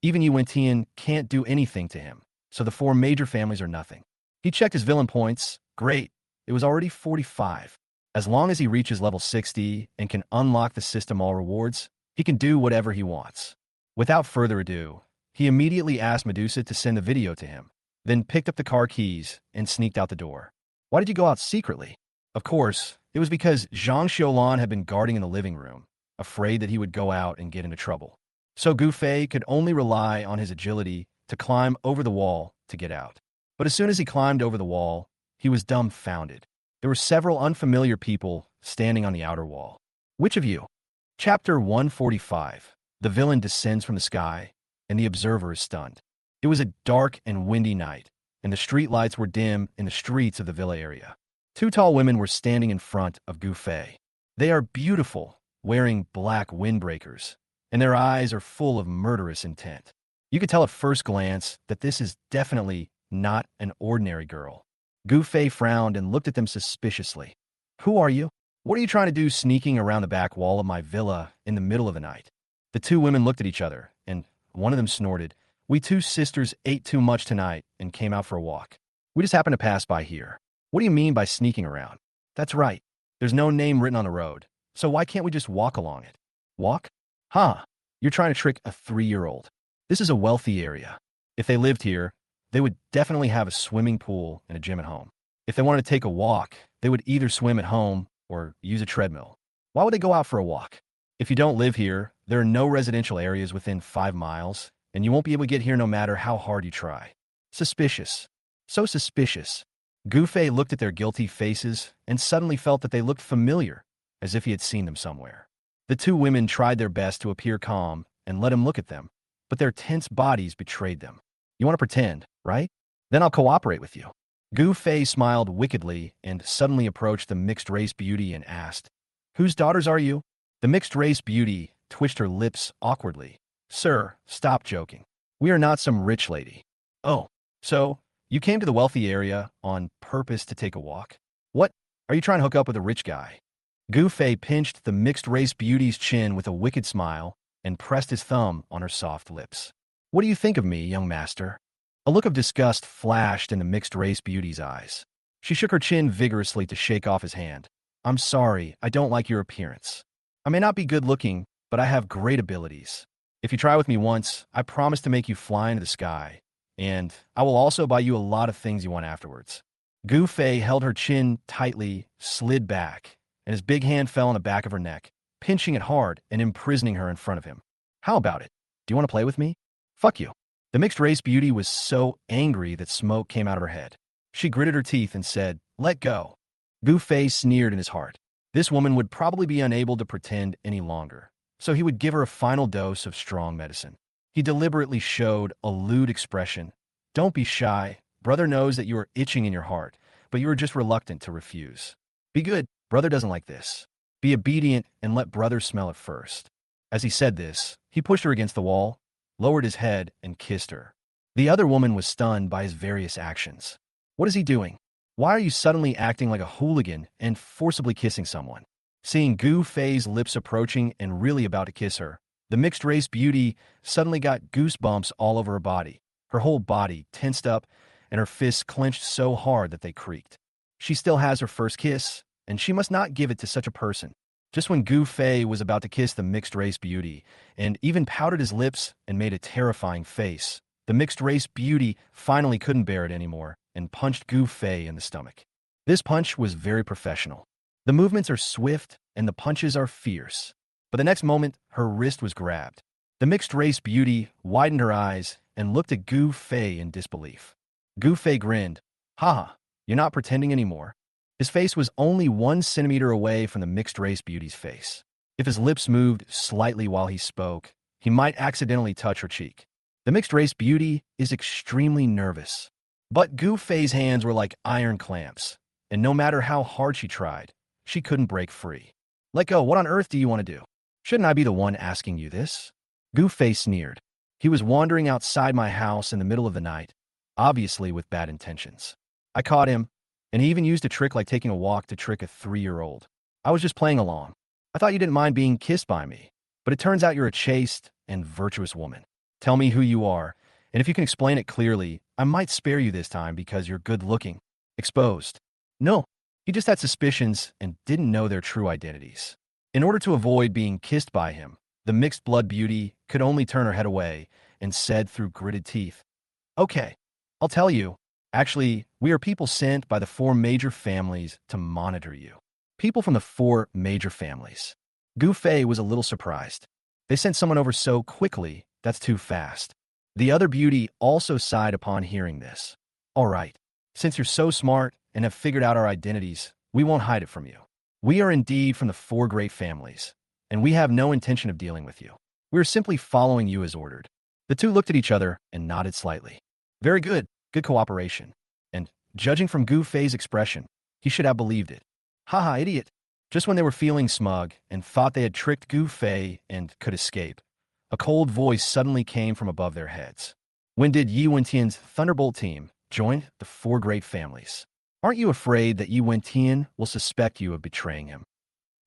even Yi Wentian can't do anything to him, so the four major families are nothing. He checked his villain points. Great, it was already 45. As long as he reaches level 60 and can unlock the system all rewards, he can do whatever he wants. Without further ado, he immediately asked Medusa to send the video to him, then picked up the car keys and sneaked out the door. Why did you go out secretly? Of course, it was because Zhang Xiulan had been guarding in the living room, afraid that he would go out and get into trouble. So Gu Fei could only rely on his agility to climb over the wall to get out. But as soon as he climbed over the wall, he was dumbfounded. There were several unfamiliar people standing on the outer wall. Which of you? Chapter 145. The villain descends from the sky, and the observer is stunned. It was a dark and windy night, and the street lights were dim in the streets of the villa area. Two tall women were standing in front of Gu Fei. They are beautiful, wearing black windbreakers, and their eyes are full of murderous intent. You could tell at first glance that this is definitely not an ordinary girl. Gu Fei frowned and looked at them suspiciously. Who are you? What are you trying to do sneaking around the back wall of my villa in the middle of the night? The two women looked at each other, and one of them snorted. We two sisters ate too much tonight and came out for a walk. We just happened to pass by here. What do you mean by sneaking around? That's right. There's no name written on the road, So why can't we just walk along it? Walk? Huh. You're trying to trick a 3-year-old. This is a wealthy area. If they lived here, they would definitely have a swimming pool and a gym at home. If they wanted to take a walk, they would either swim at home or use a treadmill. Why would they go out for a walk? If you don't live here, there are no residential areas within 5 miles, and you won't be able to get here no matter how hard you try. Suspicious. So suspicious. Gufei looked at their guilty faces and suddenly felt that they looked familiar, as if he had seen them somewhere. The two women tried their best to appear calm and let him look at them, but their tense bodies betrayed them. You want to pretend, right? Then I'll cooperate with you. Gufei smiled wickedly and suddenly approached the mixed-race beauty and asked, "Whose daughters are you?" The mixed-race beauty twitched her lips awkwardly. "Sir, stop joking. We are not some rich lady." "Oh, so you came to the wealthy area on purpose to take a walk? What? Are you trying to hook up with a rich guy?" Gufei pinched the mixed-race beauty's chin with a wicked smile and pressed his thumb on her soft lips. "What do you think of me, young master?" A look of disgust flashed in the mixed-race beauty's eyes. She shook her chin vigorously to shake off his hand. "I'm sorry, I don't like your appearance. I may not be good-looking, but I have great abilities. If you try with me once, I promise to make you fly into the sky, and I will also buy you a lot of things you want afterwards." Gufei held her chin tightly, slid back, and his big hand fell on the back of her neck, pinching it hard and imprisoning her in front of him. "How about it? Do you want to play with me?" "Fuck you." The mixed-race beauty was so angry that smoke came out of her head. She gritted her teeth and said, "Let go." Gufei sneered in his heart. This woman would probably be unable to pretend any longer, so he would give her a final dose of strong medicine. He deliberately showed a lewd expression. "Don't be shy. Brother knows that you are itching in your heart, but you are just reluctant to refuse. Be good. Brother doesn't like this. Be obedient and let brother smell it first." As he said this, he pushed her against the wall, lowered his head, and kissed her. The other woman was stunned by his various actions. What is he doing? Why are you suddenly acting like a hooligan and forcibly kissing someone? Seeing Gufei's lips approaching and really about to kiss her, the mixed-race beauty suddenly got goosebumps all over her body. Her whole body tensed up, and her fists clenched so hard that they creaked. She still has her first kiss, and she must not give it to such a person. Just when Gufei was about to kiss the mixed-race beauty, and even pouted his lips and made a terrifying face, the mixed-race beauty finally couldn't bear it anymore and punched Gufei in the stomach. This punch was very professional. The movements are swift and the punches are fierce. But the next moment, her wrist was grabbed. The mixed-race beauty widened her eyes and looked at Gufei in disbelief. Gufei grinned. "Haha, you're not pretending anymore." His face was only 1 centimeter away from the mixed-race beauty's face. If his lips moved slightly while he spoke, he might accidentally touch her cheek. The mixed-race beauty is extremely nervous. But Gufei's hands were like iron clamps, and no matter how hard she tried, she couldn't break free. "Let go, what on earth do you want to do? Shouldn't I be the one asking you this?" Gufei sneered. He was wandering outside my house in the middle of the night, obviously with bad intentions. I caught him, and he even used a trick like taking a walk to trick a 3-year-old. I was just playing along. I thought you didn't mind being kissed by me, but it turns out you're a chaste and virtuous woman. Tell me who you are, and if you can explain it clearly, I might spare you this time because you're good-looking." Exposed. No, he just had suspicions and didn't know their true identities. In order to avoid being kissed by him, the mixed-blood beauty could only turn her head away and said through gritted teeth, "Okay, I'll tell you. Actually, we are people sent by the 4 major families to monitor you." People from the 4 major families. Gufei was a little surprised. They sent someone over so quickly, that's too fast. The other beauty also sighed upon hearing this. "All right, since you're so smart and have figured out our identities, we won't hide it from you. We are indeed from the 4 great families, and we have no intention of dealing with you. We are simply following you as ordered." The two looked at each other and nodded slightly. Very good. Good cooperation. And, judging from Gufei's expression, he should have believed it. Haha, idiot. Just when they were feeling smug and thought they had tricked Gufei and could escape, a cold voice suddenly came from above their heads. "When did Yi Wentian's Thunderbolt team join the 4 great families? Aren't you afraid that Yi Wentian will suspect you of betraying him?"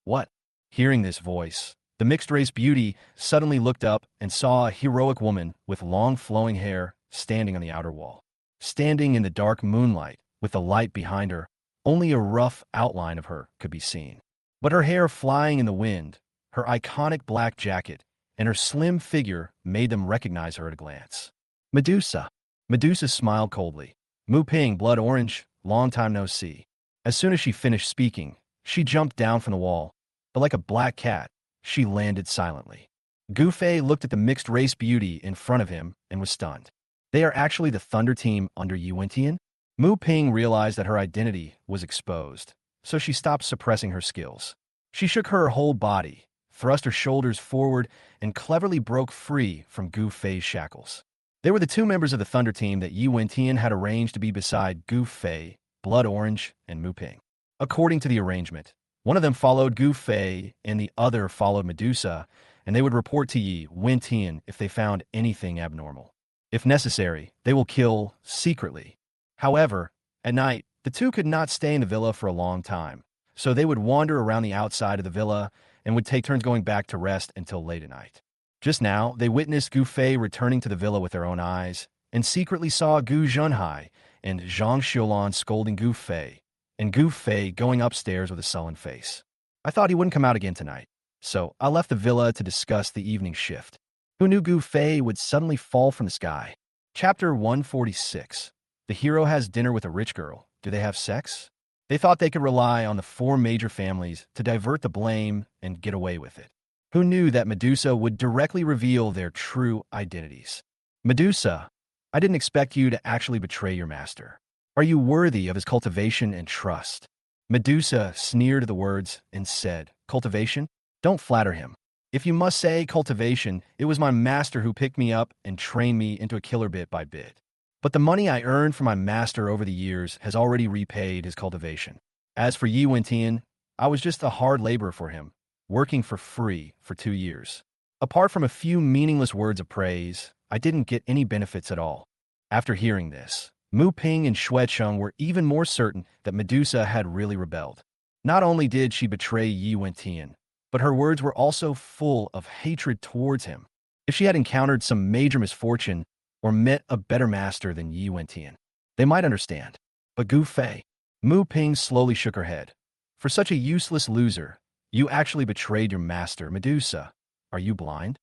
"What?" Hearing this voice, the mixed-race beauty suddenly looked up and saw a heroic woman with long flowing hair standing on the outer wall. Standing in the dark moonlight, with the light behind her, only a rough outline of her could be seen. but her hair flying in the wind, her iconic black jacket, and her slim figure made them recognize her at a glance. Medusa. Medusa smiled coldly. Mu Ping, blood orange, long time no see. As soon as she finished speaking, she jumped down from the wall, but like a black cat, she landed silently. Gu Fei looked at the mixed-race beauty in front of him and was stunned. They are actually the Thunder Team under Yu Wentian? Mu Ping realized that her identity was exposed, so she stopped suppressing her skills. She shook her whole body, thrust her shoulders forward, and cleverly broke free from Gu Fei's shackles. They were the two members of the Thunder Team that Yu Wentian had arranged to be beside Gu Fei, Blood Orange, and Mu Ping. According to the arrangement, one of them followed Gu Fei and the other followed Medusa, and they would report to Yi Wentian if they found anything abnormal. If necessary, they will kill secretly. However, at night, the two could not stay in the villa for a long time, so they would wander around the outside of the villa and would take turns going back to rest until late at night. Just now, they witnessed Gu Fei returning to the villa with their own eyes, and secretly saw Gu Zhenhai and Zhang Xiulan scolding Gu Fei, and Gu Fei going upstairs with a sullen face. I thought he wouldn't come out again tonight, so I left the villa to discuss the evening shift. Who knew Gu Fei would suddenly fall from the sky? Chapter 146. The hero has dinner with a rich girl. Do they have sex? They thought they could rely on the four major families to divert the blame and get away with it. Who knew that Medusa would directly reveal their true identities? Medusa, I didn't expect you to actually betray your master. Are you worthy of his cultivation and trust? Medusa sneered at the words and said, Cultivation? Don't flatter him. If you must say cultivation, it was my master who picked me up and trained me into a killer bit by bit. But the money I earned from my master over the years has already repaid his cultivation. As for Yi Wentian, I was just a hard laborer for him, working for free for 2 years. Apart from a few meaningless words of praise, I didn't get any benefits at all. After hearing this, Mu Ping and Xuecheng were even more certain that Medusa had really rebelled. Not only did she betray Yi Wentian, but her words were also full of hatred towards him. If she had encountered some major misfortune or met a better master than Yi Wentian, they might understand. But Gu Fei, Mu Ping slowly shook her head. For such a useless loser, you actually betrayed your master, Medusa. Are you blind?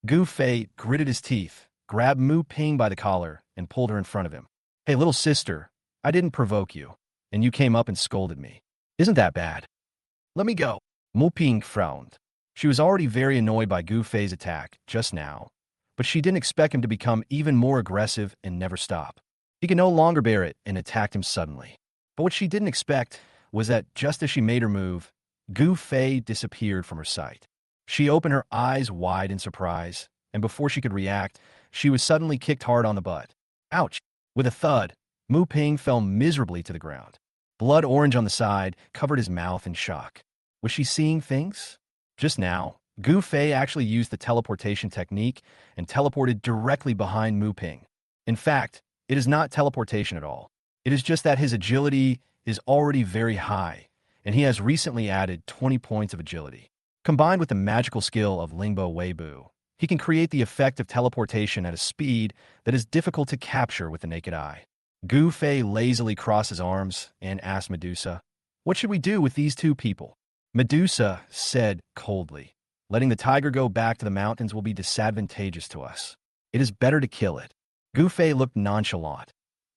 Gu Fei gritted his teeth, grabbed Mu Ping by the collar, and pulled her in front of him. Hey, little sister, I didn't provoke you, and you came up and scolded me. Isn't that bad? Let me go. Mu Ping frowned. She was already very annoyed by Gu Fei's attack just now, but she didn't expect him to become even more aggressive and never stop. He could no longer bear it and attacked him suddenly. But what she didn't expect was that just as she made her move, Gu Fei disappeared from her sight. She opened her eyes wide in surprise, and before she could react, she was suddenly kicked hard on the butt. Ouch! With a thud, Mu Ping fell miserably to the ground. Blood orange on the side covered his mouth in shock. Was she seeing things? Just now, Gu Fei actually used the teleportation technique and teleported directly behind Mu Ping. In fact, it is not teleportation at all. It is just that his agility is already very high, and he has recently added 20 points of agility. Combined with the magical skill of Lingbo Weibu, he can create the effect of teleportation at a speed that is difficult to capture with the naked eye. Gu Fei lazily crossed his arms and asked Medusa, What should we do with these two people? Medusa said coldly, Letting the tiger go back to the mountains will be disadvantageous to us. It is better to kill it. Gu Fei looked nonchalant.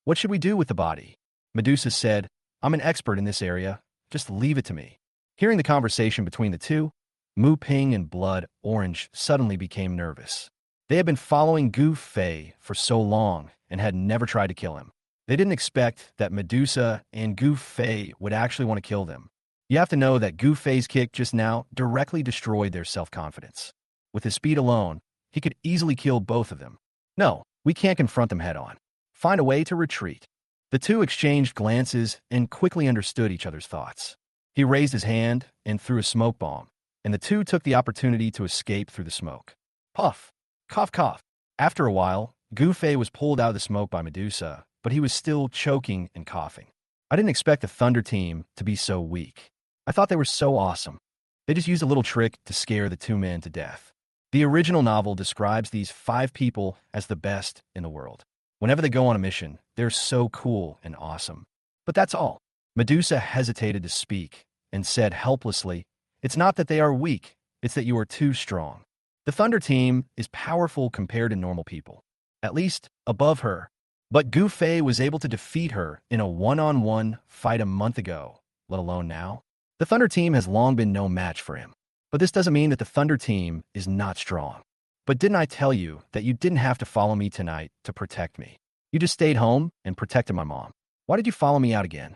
What should we do with the body? Medusa said, I'm an expert in this area. Just leave it to me. Hearing the conversation between the two, Mu Ping and Blood Orange suddenly became nervous. They had been following Gu Fei for so long and had never tried to kill him. They didn't expect that Medusa and Gu Fei would actually want to kill them. You have to know that Gu Fei's kick just now directly destroyed their self-confidence. With his speed alone, he could easily kill both of them. No, we can't confront them head-on. Find a way to retreat. The two exchanged glances and quickly understood each other's thoughts. He raised his hand and threw a smoke bomb, and the two took the opportunity to escape through the smoke. Puff! Cough cough! After a while, Gu Fei was pulled out of the smoke by Medusa, but he was still choking and coughing. I didn't expect the Thunder Team to be so weak. I thought they were so awesome. They just used a little trick to scare the two men to death. The original novel describes these 5 people as the best in the world. Whenever they go on a mission, they're so cool and awesome. But that's all. Medusa hesitated to speak and said helplessly, It's not that they are weak, it's that you are too strong. The Thunder Team is powerful compared to normal people, at least above her. But Gu Fei was able to defeat her in a one-on-one fight a month ago, let alone now. The Thunder Team has long been no match for him. But this doesn't mean that the Thunder Team is not strong. But didn't I tell you that you didn't have to follow me tonight to protect me? You just stayed home and protected my mom. Why did you follow me out again?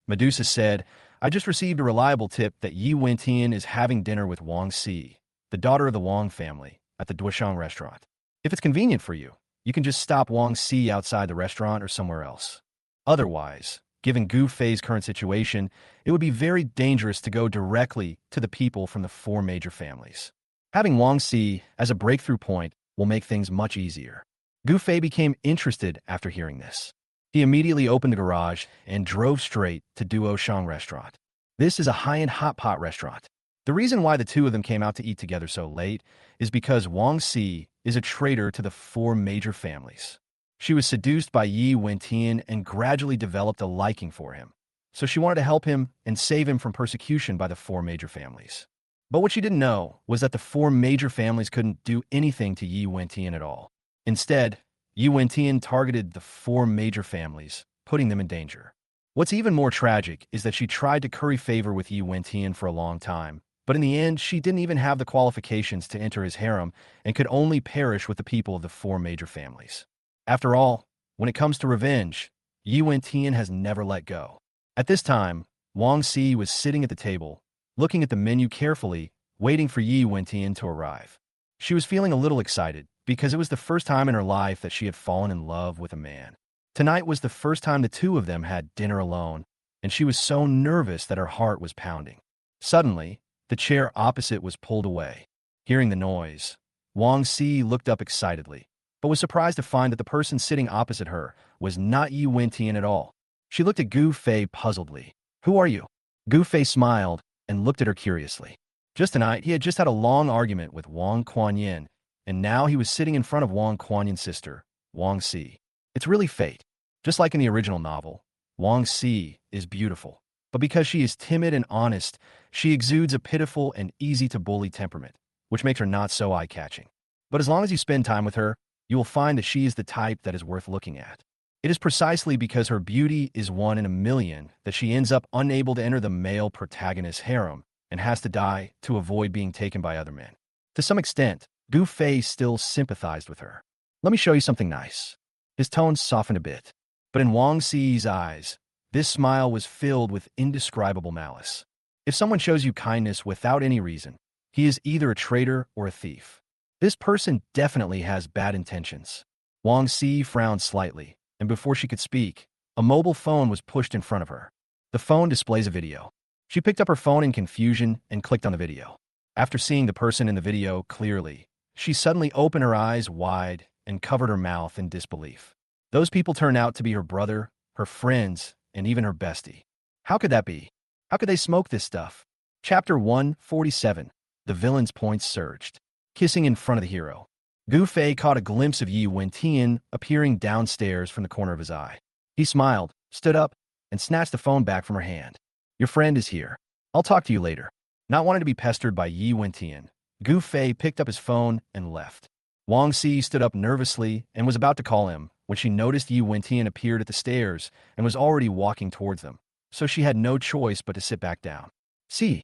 Medusa said, I just received a reliable tip that Yi Wentian is having dinner with Wang Si, the daughter of the Wang family, at the Duishang restaurant. If it's convenient for you, you can just stop Wang Si outside the restaurant or somewhere else. Otherwise, given Gu Fei's current situation, it would be very dangerous to go directly to the people from the four major families. Having Wang Si as a breakthrough point will make things much easier. Gu Fei became interested after hearing this. He immediately opened the garage and drove straight to Duoshang restaurant. This is a high-end hot pot restaurant. The reason why the two of them came out to eat together so late is because Wang Si is a traitor to the four major families. She was seduced by Yi Wentian and gradually developed a liking for him. So she wanted to help him and save him from persecution by the four major families. But what she didn't know was that the four major families couldn't do anything to Yi Wentian at all. Instead, Yi Wentian targeted the four major families, putting them in danger. What's even more tragic is that she tried to curry favor with Yi Wentian for a long time, but in the end, she didn't even have the qualifications to enter his harem and could only perish with the people of the four major families. After all, when it comes to revenge, Yi Wentian has never let go. At this time, Wang Si was sitting at the table, looking at the menu carefully, waiting for Yi Wentian to arrive. She was feeling a little excited because it was the first time in her life that she had fallen in love with a man. Tonight was the first time the two of them had dinner alone, and she was so nervous that her heart was pounding. Suddenly, the chair opposite was pulled away. Hearing the noise, Wang Si looked up excitedly, but was surprised to find that the person sitting opposite her was not Yi Wentian at all. She looked at Gu Fei puzzledly. Who are you? Gu Fei smiled and looked at her curiously. Just tonight, he had just had a long argument with Wang Kuan-yin, and now he was sitting in front of Wang Kuan-yin's sister, Wang Si. It's really fate. Just like in the original novel, Wang Si is beautiful, but because she is timid and honest, she exudes a pitiful and easy-to-bully temperament, which makes her not so eye-catching. But as long as you spend time with her, you will find that she is the type that is worth looking at. It is precisely because her beauty is one in a million that she ends up unable to enter the male protagonist's harem and has to die to avoid being taken by other men. To some extent, Gu Fei still sympathized with her. Let me show you something nice. His tone softened a bit, but in Wang Si's eyes, this smile was filled with indescribable malice. If someone shows you kindness without any reason, he is either a traitor or a thief. This person definitely has bad intentions. Wang Si frowned slightly, and before she could speak, a mobile phone was pushed in front of her. The phone displays a video. She picked up her phone in confusion and clicked on the video. After seeing the person in the video clearly, she suddenly opened her eyes wide and covered her mouth in disbelief. Those people turned out to be her brother, her friends, and even her bestie. How could that be? How could they smoke this stuff? Chapter 147. The villain's points surged. Kissing in front of the hero. Gu Fei caught a glimpse of Yi Wentian appearing downstairs from the corner of his eye. He smiled, stood up, and snatched the phone back from her hand. Your friend is here. I'll talk to you later. Not wanting to be pestered by Yi Wentian, Gu Fei picked up his phone and left. Wang Si stood up nervously and was about to call him when she noticed Yi Wentian appeared at the stairs and was already walking towards them, so she had no choice but to sit back down. See.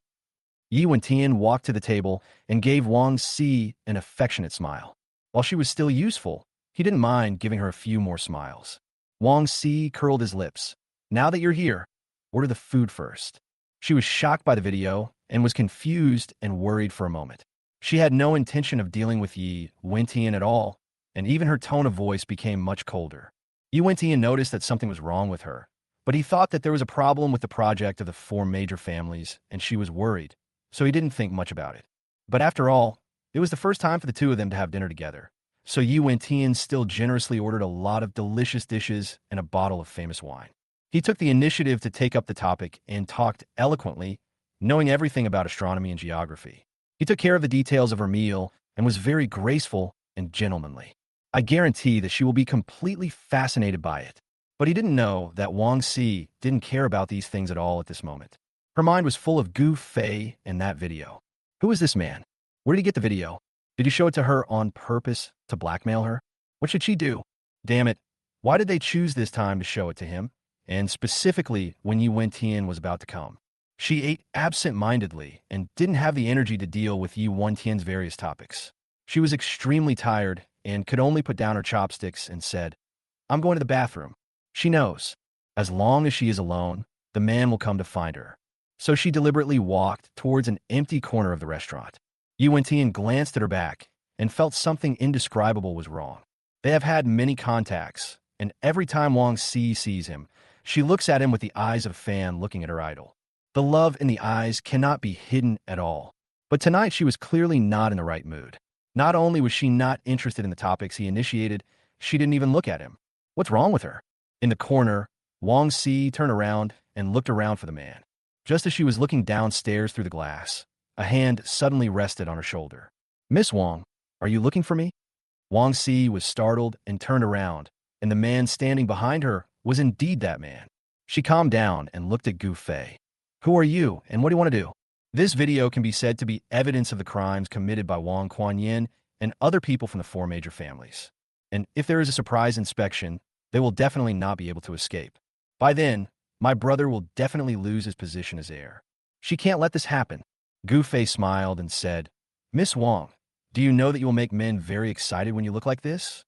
Yi Wentian walked to the table and gave Wang Si an affectionate smile. While she was still useful, he didn't mind giving her a few more smiles. Wang Si curled his lips. Now that you're here, order the food first. She was shocked by the video and was confused and worried for a moment. She had no intention of dealing with Yi Wentian at all, and even her tone of voice became much colder. Yi Wentian noticed that something was wrong with her, but he thought that there was a problem with the project of the four major families, and she was worried, so he didn't think much about it. But after all, it was the first time for the two of them to have dinner together, so Yi Wentian still generously ordered a lot of delicious dishes and a bottle of famous wine. He took the initiative to take up the topic and talked eloquently, knowing everything about astronomy and geography. He took care of the details of her meal and was very graceful and gentlemanly. I guarantee that she will be completely fascinated by it. But he didn't know that Wang Si didn't care about these things at all at this moment. Her mind was full of Gu Fei and that video. Who is this man? Where did he get the video? Did he show it to her on purpose to blackmail her? What should she do? Damn it. Why did they choose this time to show it to him? And specifically when Yi Wentian was about to come. She ate absent-mindedly and didn't have the energy to deal with Yi Wentian's various topics. She was extremely tired and could only put down her chopsticks and said, I'm going to the bathroom. She knows. As long as she is alone, the man will come to find her. So she deliberately walked towards an empty corner of the restaurant. Yi Wentian glanced at her back and felt something indescribable was wrong. They have had many contacts, and every time Wang Si sees him, she looks at him with the eyes of a fan looking at her idol. The love in the eyes cannot be hidden at all. But tonight she was clearly not in the right mood. Not only was she not interested in the topics he initiated, she didn't even look at him. What's wrong with her? In the corner, Wang Si turned around and looked around for the man. Just as she was looking downstairs through the glass, a hand suddenly rested on her shoulder. Miss Wang, are you looking for me? Wang Si was startled and turned around, and the man standing behind her was indeed that man. She calmed down and looked at Gu Fei. Who are you, and what do you want to do? This video can be said to be evidence of the crimes committed by Wang Kuan-yin and other people from the four major families. And if there is a surprise inspection, they will definitely not be able to escape. By then, my brother will definitely lose his position as heir. She can't let this happen. Gu Fei smiled and said, Miss Wang, do you know that you will make men very excited when you look like this?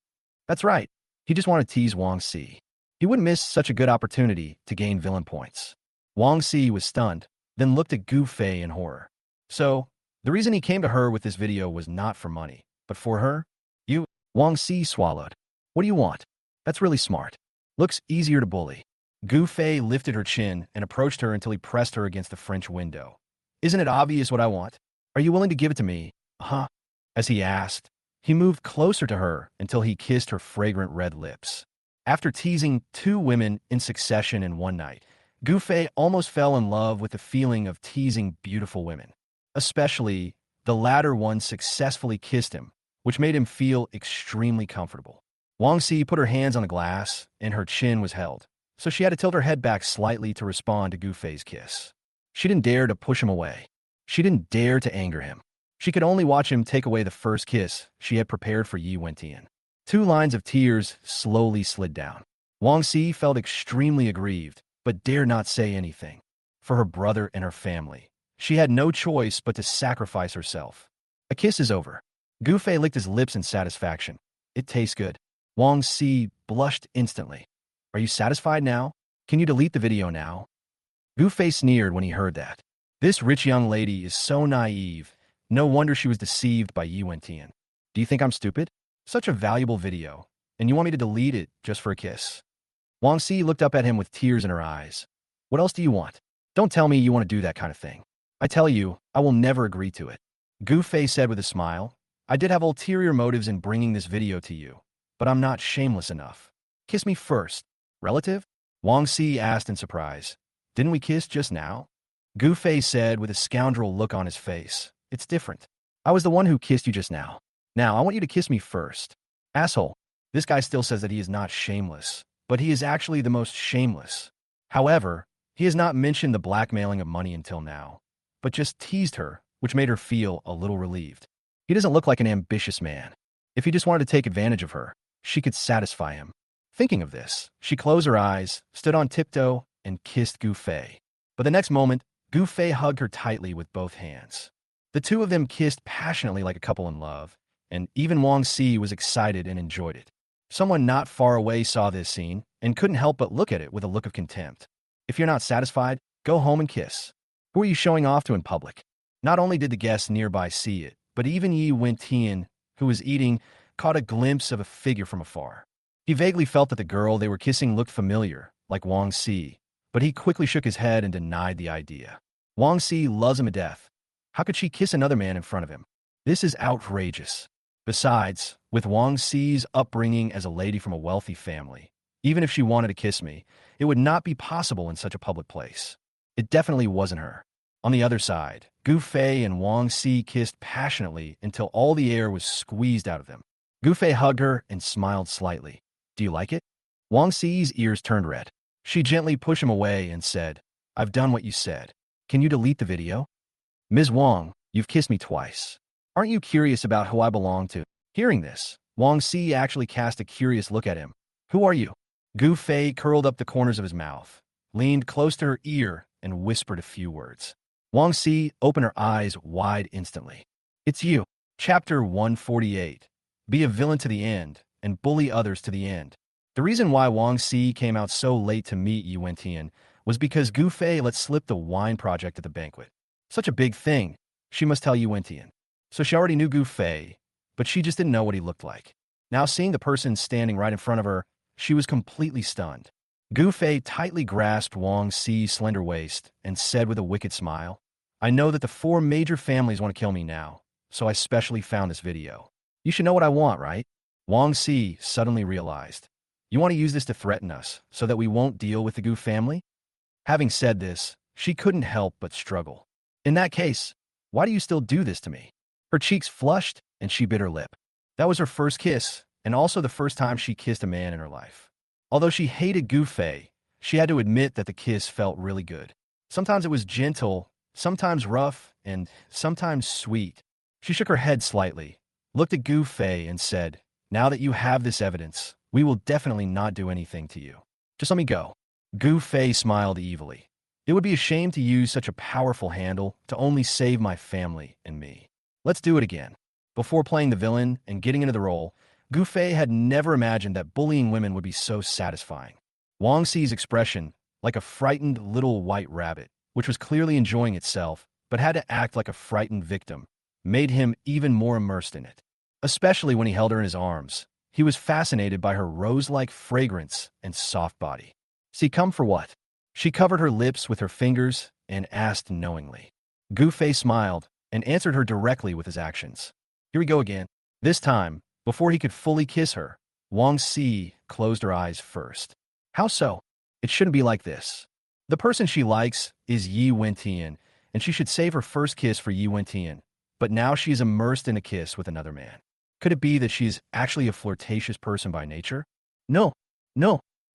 That's right. He just wanted to tease Wang Si. He wouldn't miss such a good opportunity to gain villain points. Wang Si was stunned, then looked at Gu Fei in horror. So, the reason he came to her with this video was not for money, but for her? You, Wang Si swallowed. What do you want? That's really smart. Looks easier to bully. Gu Fei lifted her chin and approached her until he pressed her against the French window. Isn't it obvious what I want? Are you willing to give it to me? Huh? As he asked, he moved closer to her until he kissed her fragrant red lips. After teasing two women in succession in one night, Gu Fei almost fell in love with the feeling of teasing beautiful women. Especially, the latter one successfully kissed him, which made him feel extremely comfortable. Wang Si put her hands on the glass, and her chin was held, so she had to tilt her head back slightly to respond to Gu Fei's kiss. She didn't dare to push him away. She didn't dare to anger him. She could only watch him take away the first kiss she had prepared for Yi Wentian. 2 lines of tears slowly slid down. Wang Si felt extremely aggrieved, but dared not say anything. For her brother and her family, she had no choice but to sacrifice herself. A kiss is over. Gu Fei licked his lips in satisfaction. It tastes good. Wang Si blushed instantly. Are you satisfied now? Can you delete the video now? Gu Fei sneered when he heard that. This rich young lady is so naive. No wonder she was deceived by Yi Wentian. Do you think I'm stupid? Such a valuable video, and you want me to delete it just for a kiss? Wang Si looked up at him with tears in her eyes. What else do you want? Don't tell me you want to do that kind of thing. I tell you, I will never agree to it. Gu Fei said with a smile, I did have ulterior motives in bringing this video to you, but I'm not shameless enough. Kiss me first. Relative? Wang Si asked in surprise. Didn't we kiss just now? Gu Fei said with a scoundrel look on his face. It's different. I was the one who kissed you just now. Now, I want you to kiss me first. Asshole. This guy still says that he is not shameless, but he is actually the most shameless. However, he has not mentioned the blackmailing of money until now, but just teased her, which made her feel a little relieved. He doesn't look like an ambitious man. If he just wanted to take advantage of her, she could satisfy him. Thinking of this, she closed her eyes, stood on tiptoe, and kissed Gu Fei. But the next moment, Gu Fei hugged her tightly with both hands. The two of them kissed passionately like a couple in love, and even Wang Si was excited and enjoyed it. Someone not far away saw this scene and couldn't help but look at it with a look of contempt. If you're not satisfied, go home and kiss. Who are you showing off to in public? Not only did the guests nearby see it, but even Yi Wentian, who was eating, caught a glimpse of a figure from afar. He vaguely felt that the girl they were kissing looked familiar, like Wang Si, but he quickly shook his head and denied the idea. Wang Si loves him to death. How could she kiss another man in front of him? This is outrageous. Besides, with Wang Si's upbringing as a lady from a wealthy family, even if she wanted to kiss me, it would not be possible in such a public place. It definitely wasn't her. On the other side, Gu Fei and Wang Si kissed passionately until all the air was squeezed out of them. Gu Fei hugged her and smiled slightly. Do you like it? Wang Si's ears turned red. She gently pushed him away and said, I've done what you said. Can you delete the video? Ms. Wang, you've kissed me twice. Aren't you curious about who I belong to? Hearing this, Wang Si actually cast a curious look at him. Who are you? Gu Fei curled up the corners of his mouth, leaned close to her ear, and whispered a few words. Wang Si opened her eyes wide instantly. It's you. Chapter 148. Be a villain to the end, and bully others to the end. The reason why Wang Si came out so late to meet Yi Wentian was because Gu Fei let slip the wine project at the banquet. Such a big thing, she must tell Yi Wentian. So she already knew Gu Fei, but she just didn't know what he looked like. Now seeing the person standing right in front of her, she was completely stunned. Gu Fei tightly grasped Wang Si's slender waist and said with a wicked smile, I know that the 4 major families want to kill me now, so I specially found this video. You should know what I want, right? Wang Si suddenly realized. You want to use this to threaten us, so that we won't deal with the Gu family? Having said this, she couldn't help but struggle. In that case, why do you still do this to me? Her cheeks flushed, and she bit her lip. That was her first kiss, and also the first time she kissed a man in her life. Although she hated Gu Fei, she had to admit that the kiss felt really good. Sometimes it was gentle, sometimes rough, and sometimes sweet. She shook her head slightly, looked at Gu Fei, and said, Now that you have this evidence, we will definitely not do anything to you. Just let me go. Gu Fei smiled evilly. It would be a shame to use such a powerful handle to only save my family and me. Let's do it again. Before playing the villain and getting into the role, Gu Fei had never imagined that bullying women would be so satisfying. Wang Si's expression, like a frightened little white rabbit, which was clearly enjoying itself, but had to act like a frightened victim, made him even more immersed in it. Especially when he held her in his arms, he was fascinated by her rose-like fragrance and soft body. See, come for what? She covered her lips with her fingers and asked knowingly. Gu Fei smiled and answered her directly with his actions. Here we go again. This time, before he could fully kiss her, Wang Si closed her eyes first. How so? It shouldn't be like this. The person she likes is Yi Wentian, and she should save her first kiss for Yi Wentian, but now she is immersed in a kiss with another man. Could it be that she's actually a flirtatious person by nature? No.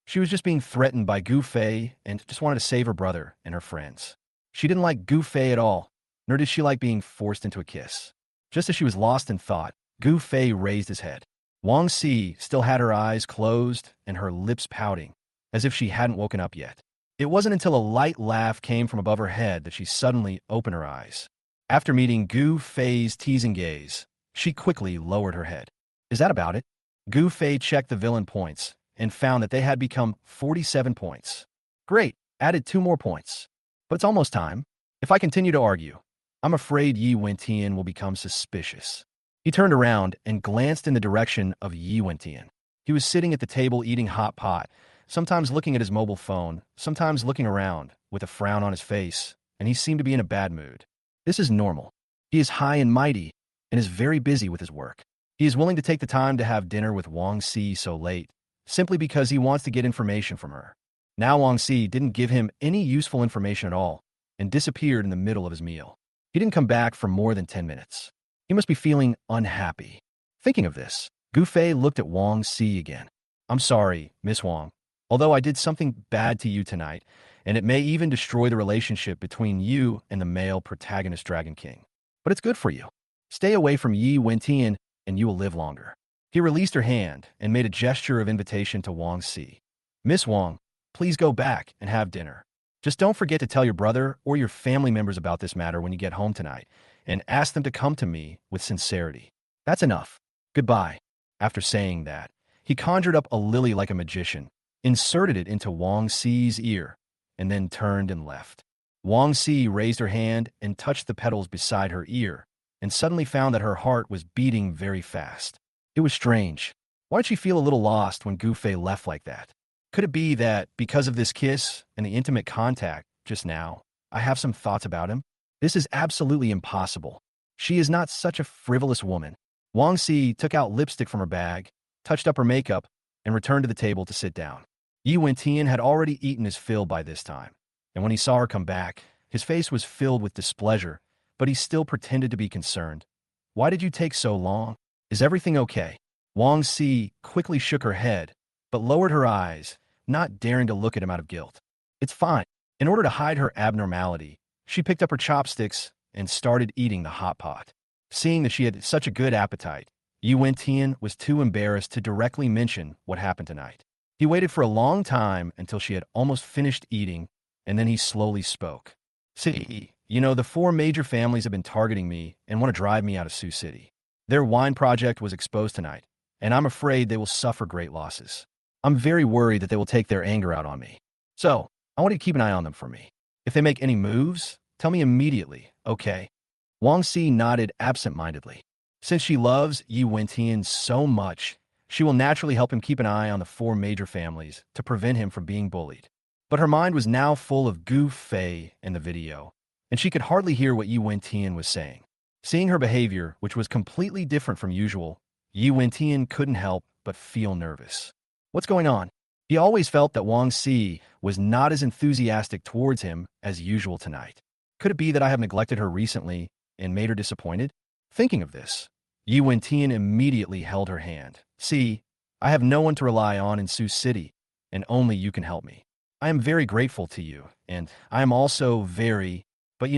She was just being threatened by Gu Fei and just wanted to save her brother and her friends. She didn't like Gu Fei at all, nor did she like being forced into a kiss. Just as she was lost in thought, Gu Fei raised his head. Wang Si still had her eyes closed and her lips pouting, as if she hadn't woken up yet. It wasn't until a light laugh came from above her head that she suddenly opened her eyes. After meeting Gu Fei's teasing gaze, she quickly lowered her head. Is that about it? Gu Fei checked the villain points and found that they had become 47 points. Great, added 2 more points. But it's almost time. If I continue to argue, I'm afraid Yi Wentian will become suspicious. He turned around and glanced in the direction of Yi Wentian. He was sitting at the table eating hot pot, sometimes looking at his mobile phone, sometimes looking around, with a frown on his face, and he seemed to be in a bad mood. This is normal. He is high and mighty, and is very busy with his work. He is willing to take the time to have dinner with Wang Si so late, simply because he wants to get information from her. Now Wang Si didn't give him any useful information at all, and disappeared in the middle of his meal. He didn't come back for more than 10 minutes. He must be feeling unhappy. Thinking of this, Gu Fei looked at Wang Si again. I'm sorry, Miss Wang. Although I did something bad to you tonight, and it may even destroy the relationship between you and the male protagonist Dragon King. But it's good for you. Stay away from Yi Wentian, and you will live longer. He released her hand and made a gesture of invitation to Wang Si. Miss Wang, please go back and have dinner. Just don't forget to tell your brother or your family members about this matter when you get home tonight, and ask them to come to me with sincerity. That's enough. Goodbye. After saying that, he conjured up a lily like a magician, inserted it into Wang Si's ear, and then turned and left. Wang Si raised her hand and touched the petals beside her ear, and suddenly found that her heart was beating very fast. It was strange. Why did she feel a little lost when Gu Fei left like that? Could it be that, because of this kiss and the intimate contact just now, I have some thoughts about him? This is absolutely impossible. She is not such a frivolous woman. Wang Si took out lipstick from her bag, touched up her makeup, and returned to the table to sit down. Yi Wentian had already eaten his fill by this time, and when he saw her come back, his face was filled with displeasure, but he still pretended to be concerned. Why did you take so long? Is everything okay? Wang Si quickly shook her head, but lowered her eyes, not daring to look at him out of guilt. It's fine. In order to hide her abnormality, She picked up her chopsticks and started eating the hot pot. Seeing that she had such a good appetite, Yu Wentian was too embarrassed to directly mention what happened tonight. He waited for a long time until she had almost finished eating, and then he slowly spoke. See, the four major families have been targeting me and want to drive me out of Sioux City. Their wine project was exposed tonight, and I'm afraid they will suffer great losses. I'm very worried that they will take their anger out on me. So, I want you to keep an eye on them for me. If they make any moves, tell me immediately, okay? Wang Si nodded absent-mindedly. Since she loves Yu Wentian so much, she will naturally help him keep an eye on the four major families to prevent him from being bullied. But her mind was now full of Gu Fei and the video, and she could hardly hear what Yu Wentian was saying. Seeing her behavior, which was completely different from usual, Yu Wentian couldn't help but feel nervous. What's going on? He always felt that Wang Si was not as enthusiastic towards him as usual tonight. Could it be that I have neglected her recently and made her disappointed? Thinking of this, Yu Wentian immediately held her hand. See, I have no one to rely on in Sioux City, and only you can help me. I am very grateful to you, and I am also but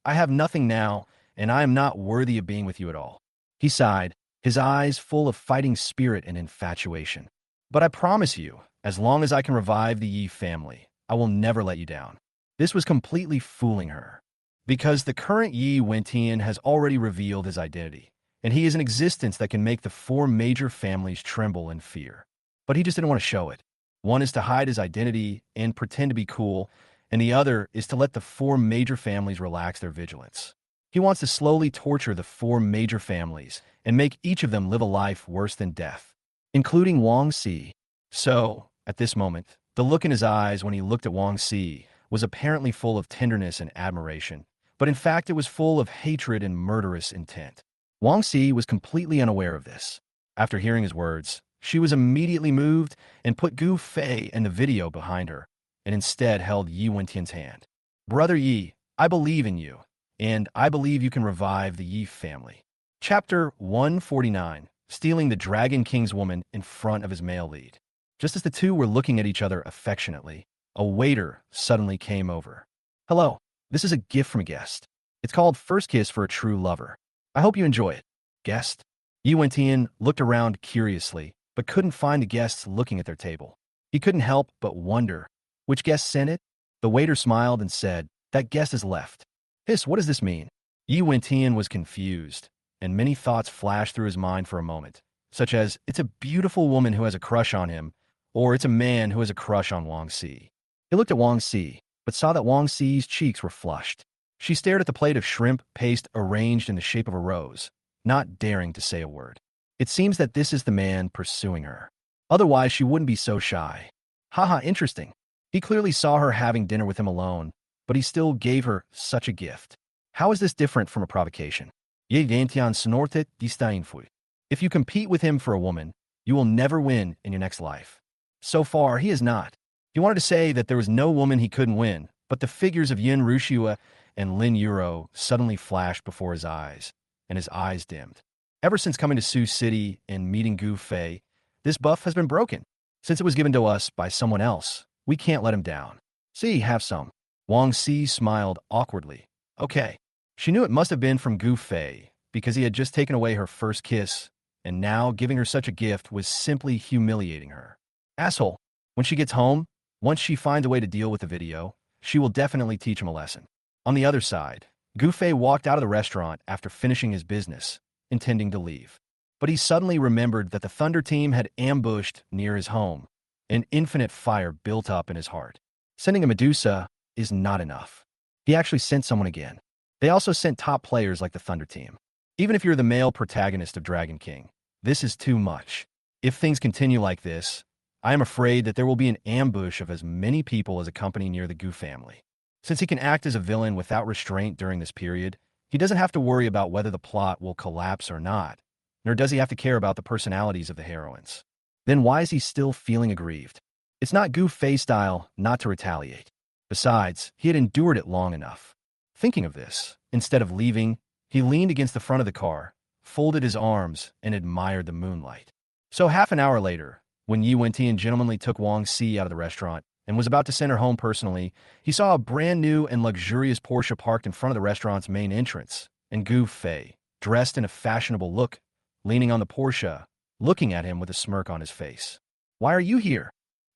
I have nothing now, and I am not worthy of being with you at all. He sighed, his eyes full of fighting spirit and infatuation. But I promise you, as long as I can revive the Yi family, I will never let you down. This was completely fooling her, because the current Yi Wentian has already revealed his identity, and he is an existence that can make the four major families tremble in fear. But he just didn't want to show it. One is to hide his identity and pretend to be cool, and the other is to let the four major families relax their vigilance. He wants to slowly torture the four major families and make each of them live a life worse than death, including Wang Si. So, at this moment, the look in his eyes when he looked at Wang Si was apparently full of tenderness and admiration, but in fact it was full of hatred and murderous intent. Wang Si was completely unaware of this. After hearing his words, she was immediately moved and put Gu Fei and the video behind her, and instead held Yi Wentian's hand. Brother Yi, I believe in you, and I believe you can revive the Yi family. Chapter 149, Stealing the Dragon King's Woman in Front of His Male Lead. Just as the two were looking at each other affectionately, a waiter suddenly came over. Hello, this is a gift from a guest. It's called First Kiss for a True Lover. I hope you enjoy it. Guest? Yi Wentian looked around curiously, but couldn't find the guests looking at their table. He couldn't help but wonder, which guest sent it? The waiter smiled and said, that guest has left. Hiss, what does this mean? Yi Wentian was confused, and many thoughts flashed through his mind for a moment, such as, it's a beautiful woman who has a crush on him, or it's a man who has a crush on Wang Si. He looked at Wang Si, but saw that Wang Si's cheeks were flushed. She stared at the plate of shrimp paste arranged in the shape of a rose, not daring to say a word. It seems that this is the man pursuing her. Otherwise, she wouldn't be so shy. Haha, interesting. He clearly saw her having dinner with him alone, but he still gave her such a gift. How is this different from a provocation? Ye Yantian snorted disdainfully. If you compete with him for a woman, you will never win in your next life. So far, he has not. He wanted to say that there was no woman he couldn't win, but the figures of Yin Rushua and Lin Yuro suddenly flashed before his eyes, and his eyes dimmed. Ever since coming to Sioux City and meeting Gu Fei, this buff has been broken. Since it was given to us by someone else, we can't let him down. See, have some. Wang Si smiled awkwardly. Okay. She knew it must have been from Gu Fei, because he had just taken away her first kiss, and now giving her such a gift was simply humiliating her. Asshole. When she gets home, once she finds a way to deal with the video, she will definitely teach him a lesson. On the other side, Gu Fei walked out of the restaurant after finishing his business, intending to leave. But he suddenly remembered that the Thunder team had ambushed near his home. An infinite fire built up in his heart. Sending a Medusa is not enough. He actually sent someone again. They also sent top players like the Thunder team. Even if you're the male protagonist of Dragon King, this is too much. If things continue like this, I am afraid that there will be an ambush of as many people as a company near the Gu family. Since he can act as a villain without restraint during this period, he doesn't have to worry about whether the plot will collapse or not, nor does he have to care about the personalities of the heroines. Then why is he still feeling aggrieved? It's not Gu Fei style not to retaliate. Besides, he had endured it long enough. Thinking of this, instead of leaving, he leaned against the front of the car, folded his arms, and admired the moonlight. So half an hour later, when Yi Wentian gentlemanly took Wang Si out of the restaurant and was about to send her home personally, he saw a brand new and luxurious Porsche parked in front of the restaurant's main entrance, and Gu Fei, dressed in a fashionable look, leaning on the Porsche, looking at him with a smirk on his face. "Why are you here?"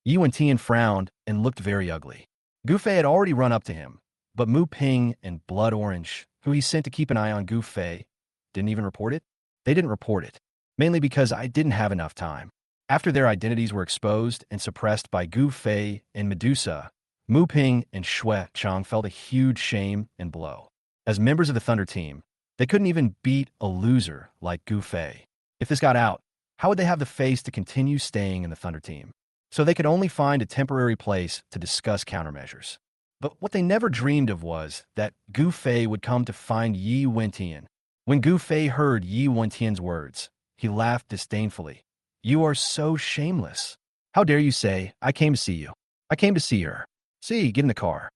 Yi Wentian frowned and looked very ugly. Gu Fei had already run up to him, but Mu Ping and Blood Orange, who he sent to keep an eye on Gu Fei, didn't even report it? They didn't report it, mainly because I didn't have enough time. After their identities were exposed and suppressed by Gu Fei and Medusa, Mu Ping and Shui Chang felt a huge shame and blow. As members of the Thunder team, they couldn't even beat a loser like Gu Fei. If this got out, how would they have the face to continue staying in the Thunder team? So they could only find a temporary place to discuss countermeasures. But what they never dreamed of was that Gu Fei would come to find Yi Wentian. When Gu Fei heard Yi Wentian's words, he laughed disdainfully. "You are so shameless. How dare you say, I came to see you? I came to see her. See, get in the car."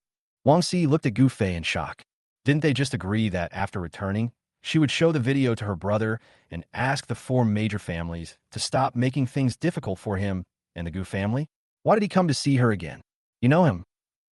Wang Si looked at Gu Fei in shock. Didn't they just agree that after returning, she would show the video to her brother and ask the four major families to stop making things difficult for him and the Gu family? Why did he come to see her again? You know him?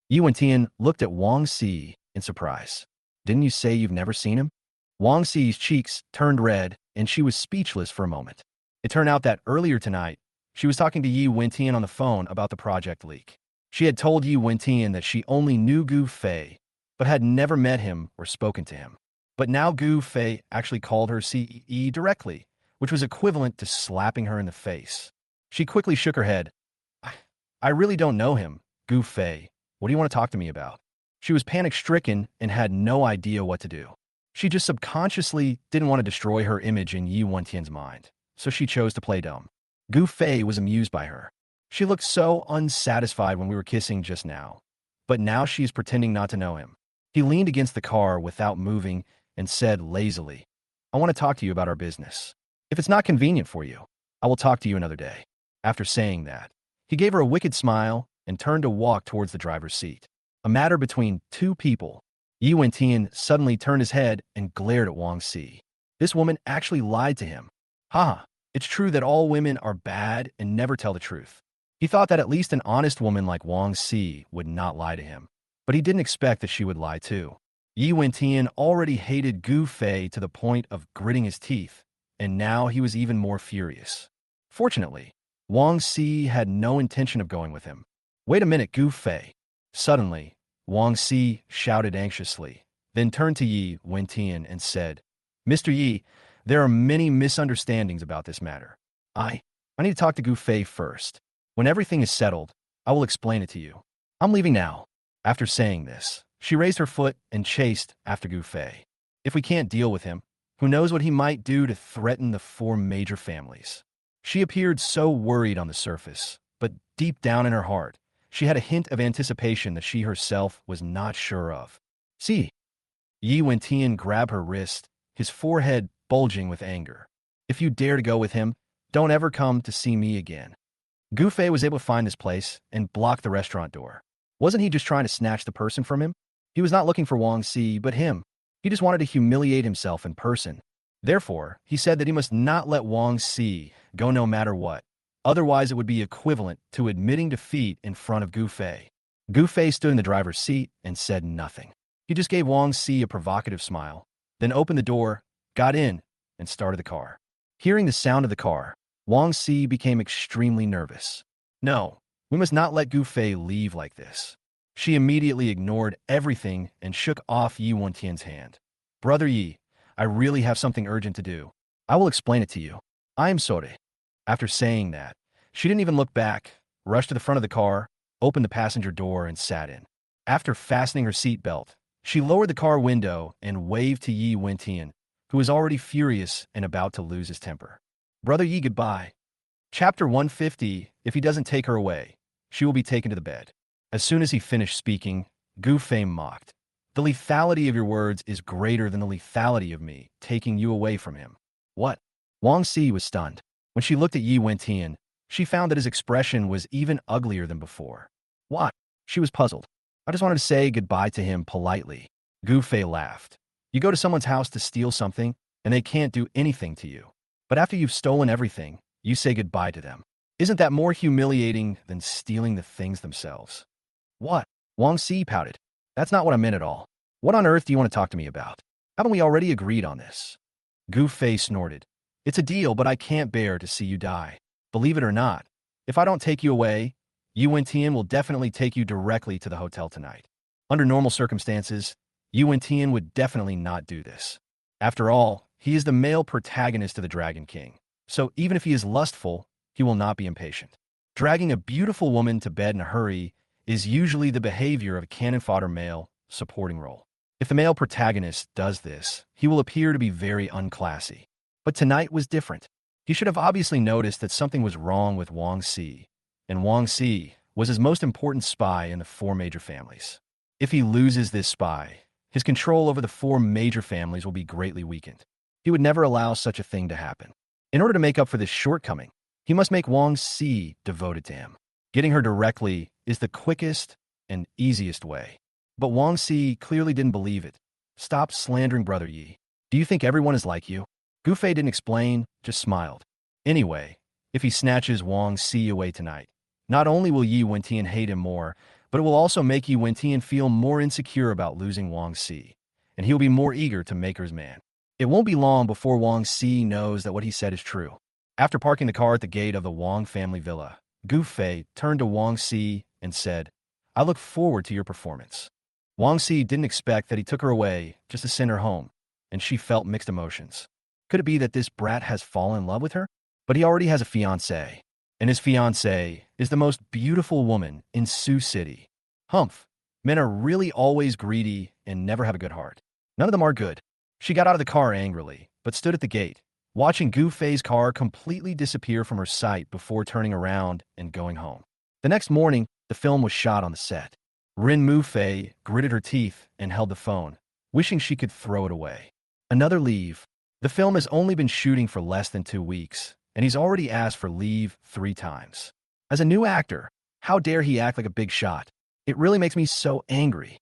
Yi Wentian looked at Wang Si in surprise. "Didn't you say you've never seen him?" Wang Si's cheeks turned red and she was speechless for a moment. It turned out that earlier tonight, she was talking to Yi Wentian on the phone about the project leak. She had told Yi Wentian that she only knew Gu Fei, but had never met him or spoken to him. But now Gu Fei actually called her CEE directly, which was equivalent to slapping her in the face. She quickly shook her head. I really don't know him, Gu Fei. What do you want to talk to me about?" She was panic-stricken and had no idea what to do. She just subconsciously didn't want to destroy her image in Yi Wentian's mind, so she chose to play dumb. Gu Fei was amused by her. She looked so unsatisfied when we were kissing just now, but now she is pretending not to know him. He leaned against the car without moving and said lazily, "I want to talk to you about our business. If it's not convenient for you, I will talk to you another day." After saying that, he gave her a wicked smile and turned to walk towards the driver's seat. A matter between two people. Yi Wentian suddenly turned his head and glared at Wang Si. This woman actually lied to him. Haha, it's true that all women are bad and never tell the truth. He thought that at least an honest woman like Wang Si would not lie to him, but he didn't expect that she would lie too. Yi Wentian already hated Gu Fei to the point of gritting his teeth, and now he was even more furious. Fortunately, Wang Si had no intention of going with him. "Wait a minute, Gu Fei." Suddenly, Wang Si shouted anxiously, then turned to Yi Wentian and said, "Mr. Yi, there are many misunderstandings about this matter. I need to talk to Gu Fei first. When everything is settled, I will explain it to you. I'm leaving now." After saying this, she raised her foot and chased after Gu Fei. If we can't deal with him, who knows what he might do to threaten the four major families. She appeared so worried on the surface, but deep down in her heart, she had a hint of anticipation that she herself was not sure of. "See." Yi Wentian grabbed her wrist, his forehead bulging with anger. "If you dare to go with him, don't ever come to see me again." Gu Fei was able to find this place and block the restaurant door. Wasn't he just trying to snatch the person from him? He was not looking for Wang Si, but him. He just wanted to humiliate himself in person. Therefore, he said that he must not let Wang Si go no matter what. Otherwise, it would be equivalent to admitting defeat in front of Gu Fei. Gu Fei stood in the driver's seat and said nothing. He just gave Wang Si a provocative smile, then opened the door, got in, and started the car. Hearing the sound of the car, Wang Si became extremely nervous. No, we must not let Gu Fei leave like this. She immediately ignored everything and shook off Yi Wentian's hand. "Brother Yi, I really have something urgent to do. I will explain it to you. I am sorry." After saying that, she didn't even look back, rushed to the front of the car, opened the passenger door, and sat in. After fastening her seatbelt, she lowered the car window and waved to Yi Wentian, who was already furious and about to lose his temper. "Brother Yi, goodbye." Chapter 150, if he doesn't take her away, she will be taken to the bed. As soon as he finished speaking, Gu Fei mocked. "The lethality of your words is greater than the lethality of me taking you away from him." "What?" Wang Si was stunned. When she looked at Yi Wentian, she found that his expression was even uglier than before. "What?" She was puzzled. "I just wanted to say goodbye to him politely." Gu Fei laughed. "You go to someone's house to steal something, and they can't do anything to you. But after you've stolen everything, you say goodbye to them. Isn't that more humiliating than stealing the things themselves?" What? Wang Si pouted. That's not what I meant at all. What on earth do you want to talk to me about? Haven't we already agreed on this? Gu Fei snorted. It's a deal, but I can't bear to see you die. Believe it or not, if I don't take you away, Yu Wentian will definitely take you directly to the hotel tonight. Under normal circumstances, Yu Wentian would definitely not do this. After all, he is the male protagonist of the Dragon King, so even if he is lustful, he will not be impatient. Dragging a beautiful woman to bed in a hurry is usually the behavior of a cannon fodder male supporting role. If the male protagonist does this, he will appear to be very unclassy. But tonight was different. He should have obviously noticed that something was wrong with Wang Si, and Wang Si was his most important spy in the four major families. If he loses this spy, his control over the four major families will be greatly weakened. He would never allow such a thing to happen. In order to make up for this shortcoming, he must make Wang Si devoted to him. Getting her directly is the quickest and easiest way. But Wang Si clearly didn't believe it. Stop slandering Brother Yi. Do you think everyone is like you? Gu Fei didn't explain, just smiled. Anyway, if he snatches Wang Si away tonight, not only will Yi Wentian hate him more, but it will also make Yi Wentian feel more insecure about losing Wang Si, and he'll be more eager to make her his man. It won't be long before Wang Si knows that what he said is true. After parking the car at the gate of the Wang family villa, Gu Fei turned to Wang Si and said, I look forward to your performance. Wang Si didn't expect that he took her away just to send her home, and she felt mixed emotions. Could it be that this brat has fallen in love with her? But he already has a fiancée, and his fiancée is the most beautiful woman in Sioux City. Humph, men are really always greedy and never have a good heart. None of them are good. She got out of the car angrily, but stood at the gate, watching Gu Fei's car completely disappear from her sight before turning around and going home. The next morning, the film was shot on the set. Rin Mu Fei gritted her teeth and held the phone, wishing she could throw it away. Another leave. The film has only been shooting for less than 2 weeks, and he's already asked for leave 3 times. As a new actor, how dare he act like a big shot? It really makes me so angry.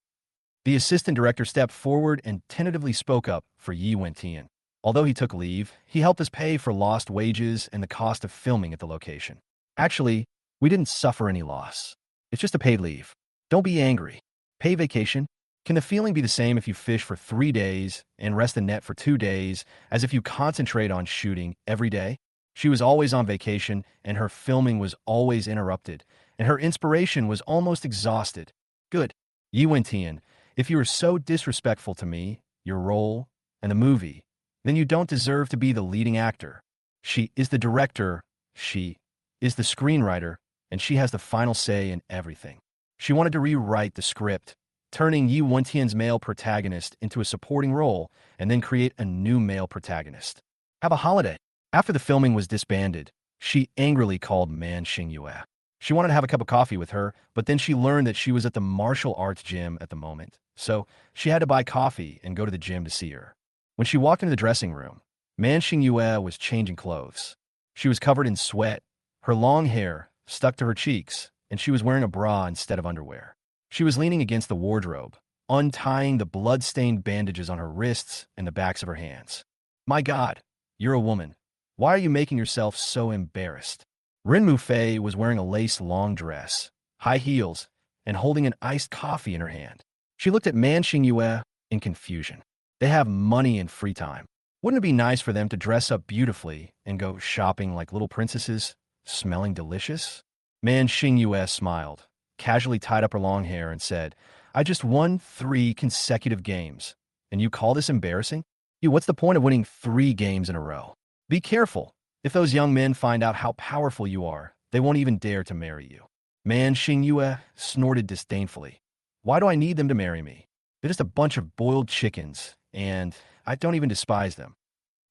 The assistant director stepped forward and tentatively spoke up for Yi Wentian. Although he took leave, he helped us pay for lost wages and the cost of filming at the location. Actually, we didn't suffer any loss. It's just a paid leave. Don't be angry. Pay vacation. Can the feeling be the same if you fish for 3 days and rest the net for 2 days as if you concentrate on shooting every day? She was always on vacation, and her filming was always interrupted, and her inspiration was almost exhausted. Good. Yi Wentian, if you are so disrespectful to me, your role, and the movie, then you don't deserve to be the leading actor. She is the director, she is the screenwriter, and she has the final say in everything. She wanted to rewrite the script, turning Yi Wentian's male protagonist into a supporting role, and then create a new male protagonist. Have a holiday. After the filming was disbanded, she angrily called Man Xingyue. She wanted to have a cup of coffee with her, but then she learned that she was at the martial arts gym at the moment, so she had to buy coffee and go to the gym to see her. When she walked into the dressing room, Man Xingyue was changing clothes. She was covered in sweat, her long hair stuck to her cheeks, and she was wearing a bra instead of underwear. She was leaning against the wardrobe, untying the blood-stained bandages on her wrists and the backs of her hands. My God, you're a woman. Why are you making yourself so embarrassed? Rin Mu Fei was wearing a lace long dress, high heels, and holding an iced coffee in her hand. She looked at Man Xingyue in confusion. They have money and free time. Wouldn't it be nice for them to dress up beautifully and go shopping like little princesses, smelling delicious? Man Xingyue smiled, casually tied up her long hair, and said, I just won 3 consecutive games. And you call this embarrassing? What's the point of winning 3 games in a row? Be careful. If those young men find out how powerful you are, they won't even dare to marry you. Man Xingyue snorted disdainfully. Why do I need them to marry me? They're just a bunch of boiled chickens, and I don't even despise them.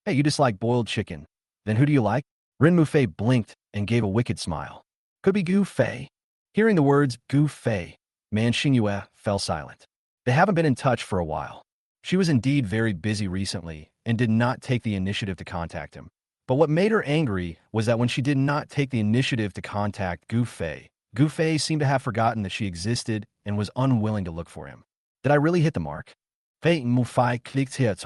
Hey, you dislike boiled chicken. Then who do you like? Rin Mu Fei blinked and gave a wicked smile. Could be Gu Fei. Hearing the words Gu Fei, Man Xingyue fell silent. They haven't been in touch for a while. She was indeed very busy recently and did not take the initiative to contact him. But what made her angry was that when she did not take the initiative to contact Gu Fei seemed to have forgotten that she existed and was unwilling to look for him. Did I really hit the mark? Fei Mu Fei clicked here.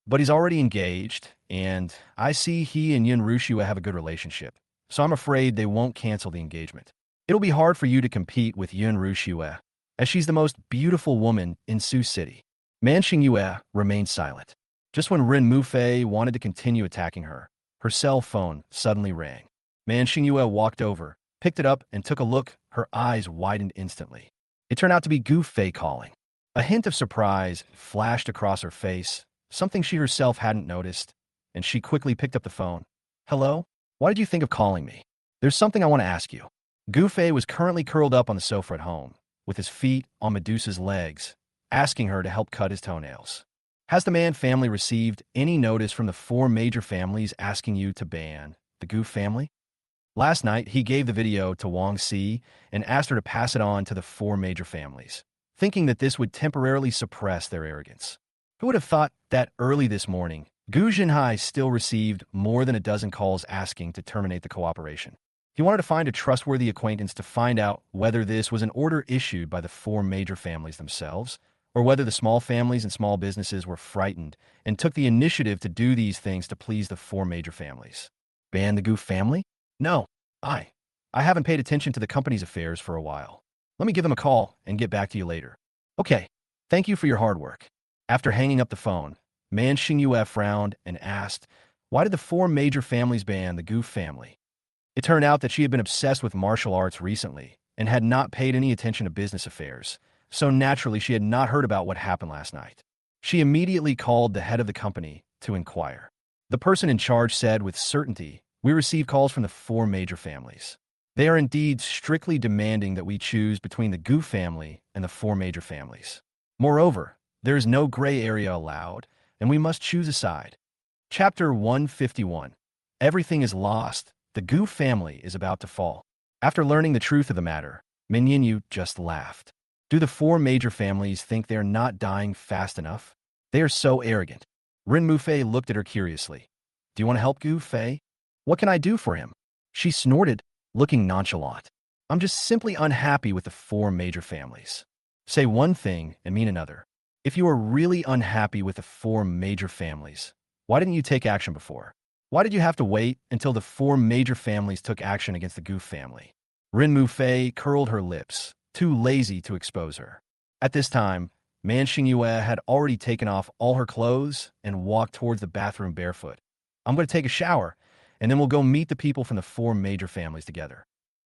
But he's already engaged, and I see he and Yun Rushua have a good relationship, so I'm afraid they won't cancel the engagement. It'll be hard for you to compete with Yun Rushua, as she's the most beautiful woman in Sioux City. Man Xingyue remained silent. Just when Rin Mufei wanted to continue attacking her, her cell phone suddenly rang. Man Xingyue walked over, picked it up, and took a look. Her eyes widened instantly. It turned out to be Gu Fei calling. A hint of surprise flashed across her face, something she herself hadn't noticed, and she quickly picked up the phone. Hello? Why did you think of calling me? There's something I want to ask you. Gu Fei was currently curled up on the sofa at home, with his feet on Medusa's legs, asking her to help cut his toenails. Has the Man family received any notice from the 4 major families asking you to ban the Gu family? Last night, he gave the video to Wang Si and asked her to pass it on to the 4 major families, thinking that this would temporarily suppress their arrogance. Who would have thought that early this morning, Gu Jinhai still received more than a dozen calls asking to terminate the cooperation? He wanted to find a trustworthy acquaintance to find out whether this was an order issued by the 4 major families themselves, or whether the small families and small businesses were frightened and took the initiative to do these things to please the 4 major families. Ban the Gu family? No, I haven't paid attention to the company's affairs for a while. Let me give them a call and get back to you later. Okay, thank you for your hard work. After hanging up the phone, Man Xingyue frowned and asked, why did the 4 major families ban the Gu family? It turned out that she had been obsessed with martial arts recently and had not paid any attention to business affairs, so naturally she had not heard about what happened last night. She immediately called the head of the company to inquire. The person in charge said with certainty, we receive calls from the 4 major families. They are indeed strictly demanding that we choose between the Gu family and the 4 major families. Moreover, there is no gray area allowed, and we must choose a side. Chapter 151. Everything is lost. The Gu family is about to fall. After learning the truth of the matter, Min Yinyu just laughed. Do the 4 major families think they're not dying fast enough? They are so arrogant. Rin Mufei looked at her curiously. Do you want to help Gu Fei? What can I do for him? She snorted, looking nonchalant. I'm just simply unhappy with the 4 major families. Say one thing and mean another. If you are really unhappy with the 4 major families, why didn't you take action before? Why did you have to wait until the 4 major families took action against the Gu family? Rin Mufei curled her lips, too lazy to expose her. At this time, Man Xingyue had already taken off all her clothes and walked towards the bathroom barefoot. I'm going to take a shower, and then we'll go meet the people from the 4 major families together.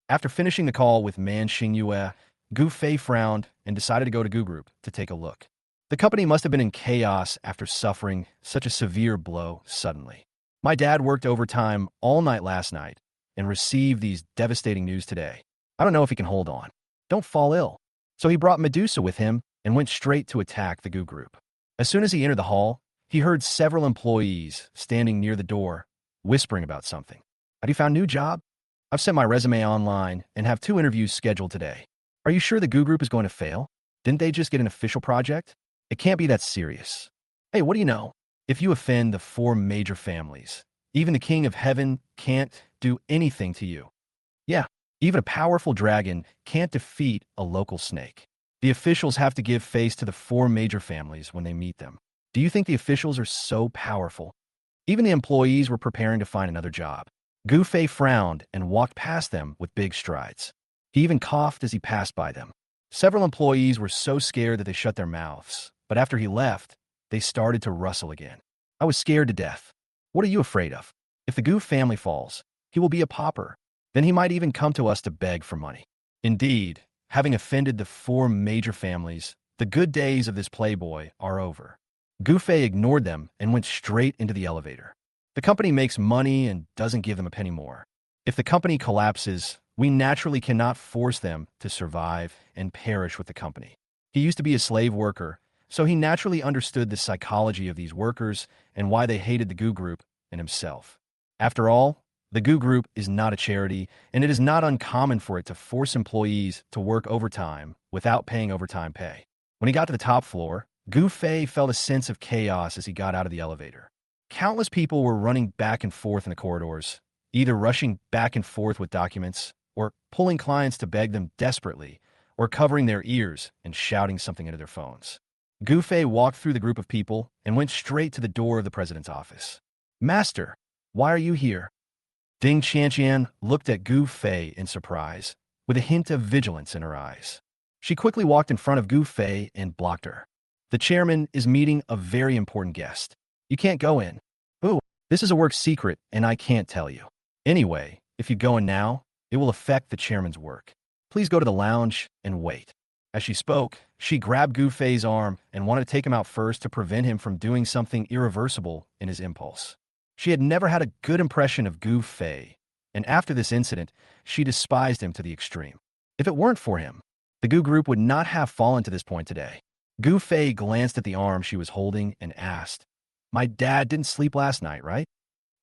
After finishing the call with Man Xingyue, Gu Fei frowned and decided to go to Gu Group to take a look. The company must have been in chaos after suffering such a severe blow suddenly. My dad worked overtime all night last night and received these devastating news today. I don't know if he can hold on. Don't fall ill. So he brought Medusa with him and went straight to attack the Gu Group. As soon as he entered the hall, he heard several employees standing near the door, whispering about something. Have you found a new job? I've sent my resume online and have 2 interviews scheduled today. Are you sure the Gu Group is going to fail? Didn't they just get an official project? It can't be that serious. Hey, what do you know? If you offend the 4 major families, even the King of Heaven can't do anything to you. Yeah, even a powerful dragon can't defeat a local snake. The officials have to give face to the 4 major families when they meet them. Do you think the officials are so powerful? Even the employees were preparing to find another job. Gu Fei frowned and walked past them with big strides. He even coughed as he passed by them. Several employees were so scared that they shut their mouths, but after he left, they started to rustle again. I was scared to death. What are you afraid of? If the Gu family falls, he will be a pauper. Then he might even come to us to beg for money. Indeed, having offended the 4 major families, the good days of this playboy are over. Gu Fei ignored them and went straight into the elevator. The company makes money and doesn't give them a penny more. If the company collapses, we naturally cannot force them to survive and perish with the company. He used to be a slave worker, so he naturally understood the psychology of these workers and why they hated the Gu Group and himself. After all, the Gu Group is not a charity, and it is not uncommon for it to force employees to work overtime without paying overtime pay. When he got to the top floor, Gu Fei felt a sense of chaos as he got out of the elevator. Countless people were running back and forth in the corridors, either rushing back and forth with documents, or pulling clients to beg them desperately, or covering their ears and shouting something into their phones. Gu Fei walked through the group of people and went straight to the door of the president's office. Master, why are you here? Ding Qianqian looked at Gu Fei in surprise, with a hint of vigilance in her eyes. She quickly walked in front of Gu Fei and blocked her. The chairman is meeting a very important guest. You can't go in. Ooh, this is a work secret and I can't tell you. Anyway, if you go in now, it will affect the chairman's work. Please go to the lounge and wait. As she spoke, she grabbed Gu Fei's arm and wanted to take him out first to prevent him from doing something irreversible in his impulse. She had never had a good impression of Gu Fei, and after this incident, she despised him to the extreme. If it weren't for him, the Gu group would not have fallen to this point today. Gu Fei glanced at the arm she was holding and asked, "My dad didn't sleep last night, right?"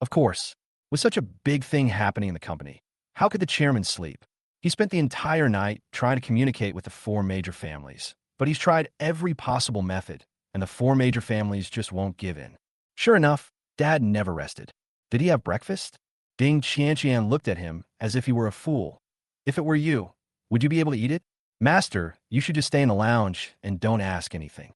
Of course. With such a big thing happening in the company, how could the chairman sleep? He spent the entire night trying to communicate with the four major families, but he's tried every possible method, and the four major families just won't give in. Sure enough, Dad never rested. Did he have breakfast? Ding Qianqian looked at him as if he were a fool. If it were you, would you be able to eat it? Master, you should just stay in the lounge and don't ask anything.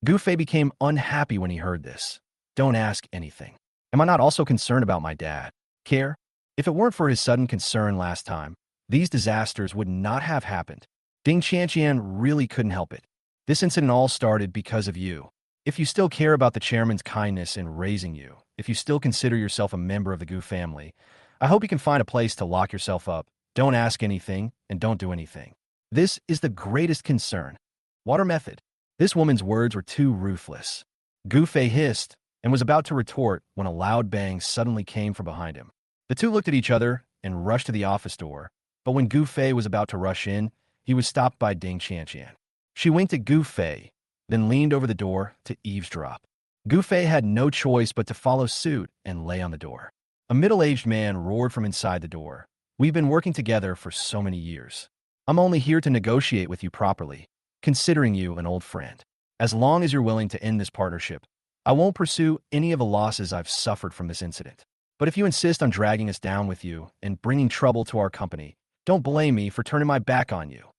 Gu Fei became unhappy when he heard this. Don't ask anything. Am I not also concerned about my dad? Care? If it weren't for his sudden concern last time, these disasters would not have happened. Ding Qianqian really couldn't help it. This incident all started because of you. If you still care about the chairman's kindness in raising you, if you still consider yourself a member of the Gu family, I hope you can find a place to lock yourself up. Don't ask anything and don't do anything. This is the greatest concern. Water method. This woman's words were too ruthless. Gu Fei hissed and was about to retort when a loud bang suddenly came from behind him. The two looked at each other and rushed to the office door, but when Gu Fei was about to rush in, he was stopped by Ding Qianqian. She winked at Gu Fei, then leaned over the door to eavesdrop. Gu Fei had no choice but to follow suit and lay on the door. A middle-aged man roared from inside the door. We've been working together for so many years. I'm only here to negotiate with you properly, considering you an old friend. As long as you're willing to end this partnership, I won't pursue any of the losses I've suffered from this incident. But if you insist on dragging us down with you and bringing trouble to our company, don't blame me for turning my back on you.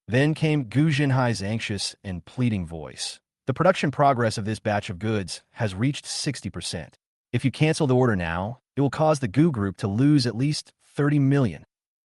Then came Gu Jinhai's anxious and pleading voice. The production progress of this batch of goods has reached 60%. If you cancel the order now, it will cause the Gu group to lose at least 30 million.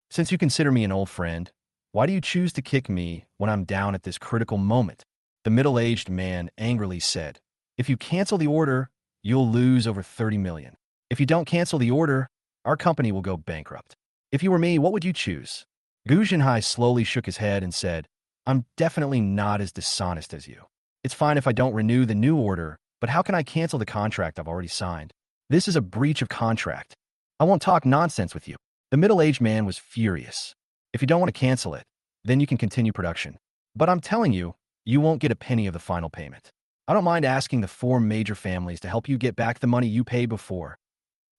Since you consider me an old friend, why do you choose to kick me when I'm down at this critical moment? The middle-aged man angrily said, if you cancel the order, you'll lose over 30 million. If you don't cancel the order, our company will go bankrupt. If you were me, what would you choose? Gu Jinhai slowly shook his head and said, I'm definitely not as dishonest as you. It's fine if I don't renew the new order, but how can I cancel the contract I've already signed? This is a breach of contract. I won't talk nonsense with you. The middle-aged man was furious. If you don't want to cancel it, then you can continue production. But I'm telling you, you won't get a penny of the final payment. I don't mind asking the four major families to help you get back the money you paid before.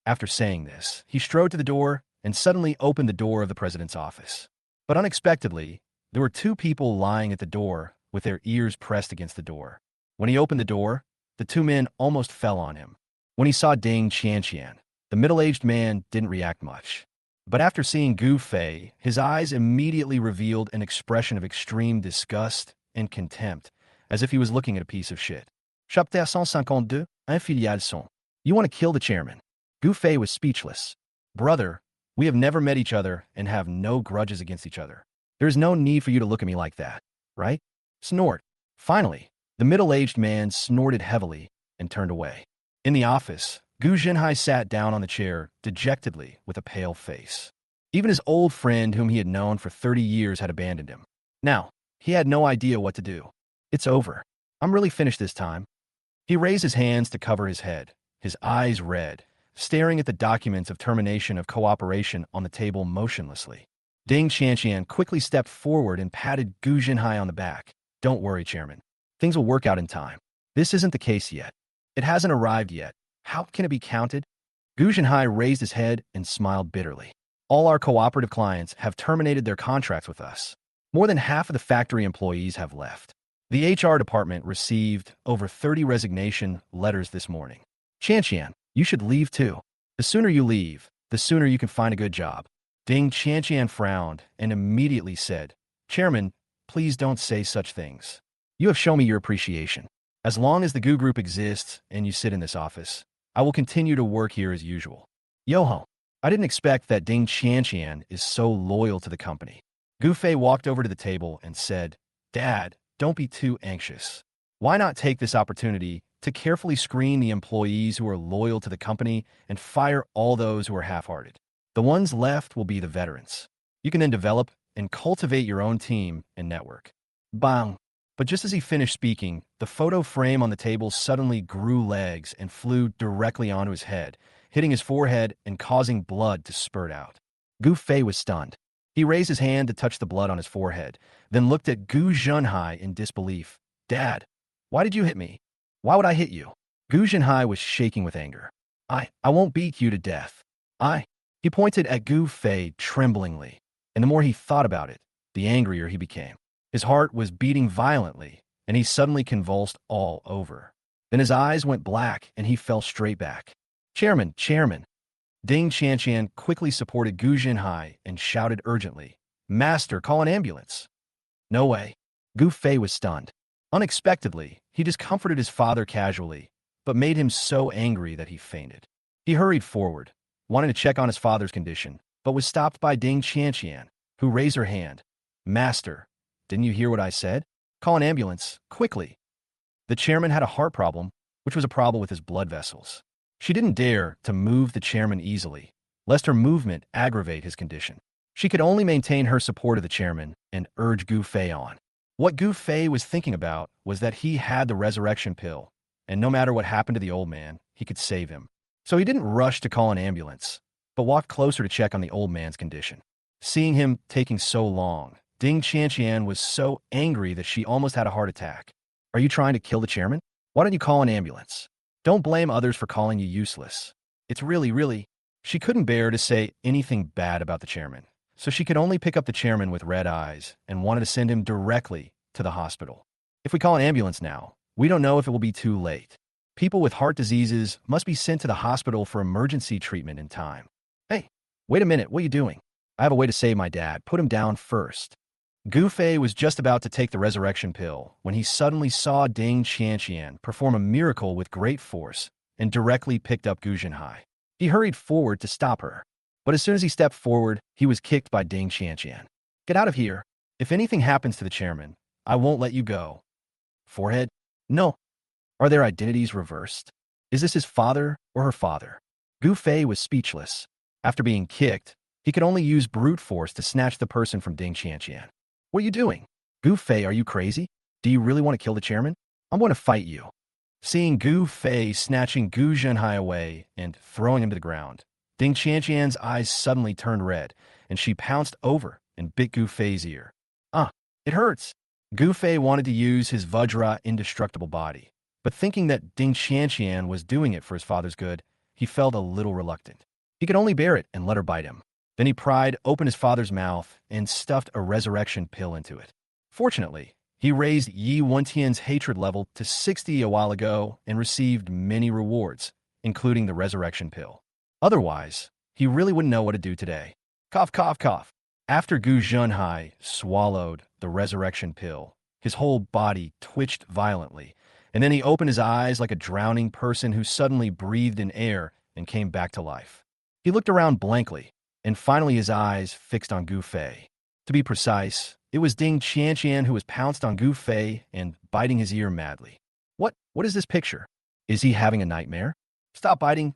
After saying this, he strode to the door and suddenly opened the door of the president's office. But unexpectedly, there were two people lying at the door with their ears pressed against the door. When he opened the door, the two men almost fell on him. When he saw Ding Qianqian, the middle-aged man didn't react much. But after seeing Gu Fei, his eyes immediately revealed an expression of extreme disgust and contempt, as if he was looking at a piece of shit. Chapitre 152, Infiliation. You want to kill the chairman. Gu Fei was speechless. Brother, we have never met each other and have no grudges against each other. There is no need for you to look at me like that, right? Snort. Finally, the middle-aged man snorted heavily and turned away. In the office, Gu Jinhai sat down on the chair dejectedly with a pale face. Even his old friend whom he had known for 30 years had abandoned him. Now, he had no idea what to do. It's over. I'm really finished this time. He raised his hands to cover his head, his eyes red, staring at the documents of termination of cooperation on the table motionlessly. Ding Qianqian quickly stepped forward and patted Gu Jinhai on the back. Don't worry, Chairman. Things will work out in time. This isn't the case yet. It hasn't arrived yet. How can it be counted? Gu Jinhai raised his head and smiled bitterly. All our cooperative clients have terminated their contracts with us. More than half of the factory employees have left. The HR department received over 30 resignation letters this morning. Qianqian, you should leave too. The sooner you leave, the sooner you can find a good job. Ding Qianqian frowned and immediately said, Chairman, please don't say such things. You have shown me your appreciation. As long as the Gu Group exists and you sit in this office, I will continue to work here as usual. Yoho, I didn't expect that Ding Qianqian is so loyal to the company. Gu Fei walked over to the table and said, Dad, don't be too anxious. Why not take this opportunity to carefully screen the employees who are loyal to the company and fire all those who are half-hearted? The ones left will be the veterans. You can then develop and cultivate your own team and network. Bang! But just as he finished speaking, the photo frame on the table suddenly grew legs and flew directly onto his head, hitting his forehead and causing blood to spurt out. Gu Fei was stunned. He raised his hand to touch the blood on his forehead, then looked at Gu Zhenhai in disbelief. Dad, why did you hit me? Why would I hit you? Gu Zhenhai was shaking with anger. I won't beat you to death. He pointed at Gu Fei tremblingly, and the more he thought about it, the angrier he became. His heart was beating violently, and he suddenly convulsed all over. Then his eyes went black, and he fell straight back. Chairman! Ding Qianqian quickly supported Gu Zhenhai and shouted urgently, Master, call an ambulance. No way. Gu Fei was stunned. Unexpectedly, he discomforted his father casually, but made him so angry that he fainted. He hurried forward, wanting to check on his father's condition, but was stopped by Ding Qianqian, who raised her hand. Master, didn't you hear what I said? Call an ambulance, quickly. The chairman had a heart problem, which was a problem with his blood vessels. She didn't dare to move the chairman easily, lest her movement aggravate his condition. She could only maintain her support of the chairman and urge Gu Fei on. What Gu Fei was thinking about was that he had the resurrection pill, and no matter what happened to the old man, he could save him. So he didn't rush to call an ambulance, but walked closer to check on the old man's condition. Seeing him taking so long, Ding Qianqian was so angry that she almost had a heart attack. Are you trying to kill the chairman? Why don't you call an ambulance? Don't blame others for calling you useless. It's really... She couldn't bear to say anything bad about the chairman, so she could only pick up the chairman with red eyes and wanted to send him directly to the hospital. If we call an ambulance now, we don't know if it will be too late. People with heart diseases must be sent to the hospital for emergency treatment in time. Hey, wait a minute, what are you doing? I have a way to save my dad. Put him down first. Gu Fei was just about to take the resurrection pill when he suddenly saw Ding Qianqian perform a miracle with great force and directly picked up Gu Zhenhai. He hurried forward to stop her, but as soon as he stepped forward, he was kicked by Ding Qianqian. Get out of here. If anything happens to the chairman, I won't let you go. Forehead? No. Are their identities reversed? Is this his father or her father? Gu Fei was speechless. After being kicked, he could only use brute force to snatch the person from Ding Qianqian. What are you doing? Gu Fei, are you crazy? Do you really want to kill the chairman? I'm going to fight you. Seeing Gu Fei snatching Gu Zhenhai away and throwing him to the ground, Ding Qianqian's eyes suddenly turned red, and she pounced over and bit Gu Fei's ear. It hurts. Gu Fei wanted to use his Vajra indestructible body, but thinking that Ding Qianqian was doing it for his father's good, he felt a little reluctant. He could only bear it and let her bite him. Then he pried open his father's mouth and stuffed a resurrection pill into it. Fortunately, he raised Yi Wentian's hatred level to 60 a while ago and received many rewards, including the resurrection pill. Otherwise, he really wouldn't know what to do today. Cough, cough, cough. After Gu Zhenhai swallowed the resurrection pill, his whole body twitched violently, and then he opened his eyes like a drowning person who suddenly breathed in air and came back to life. He looked around blankly, and finally his eyes fixed on Gu Fei. To be precise, it was Ding Qianqian who was pounced on Gu Fei and biting his ear madly. What is this picture? Is he having a nightmare? Stop biting,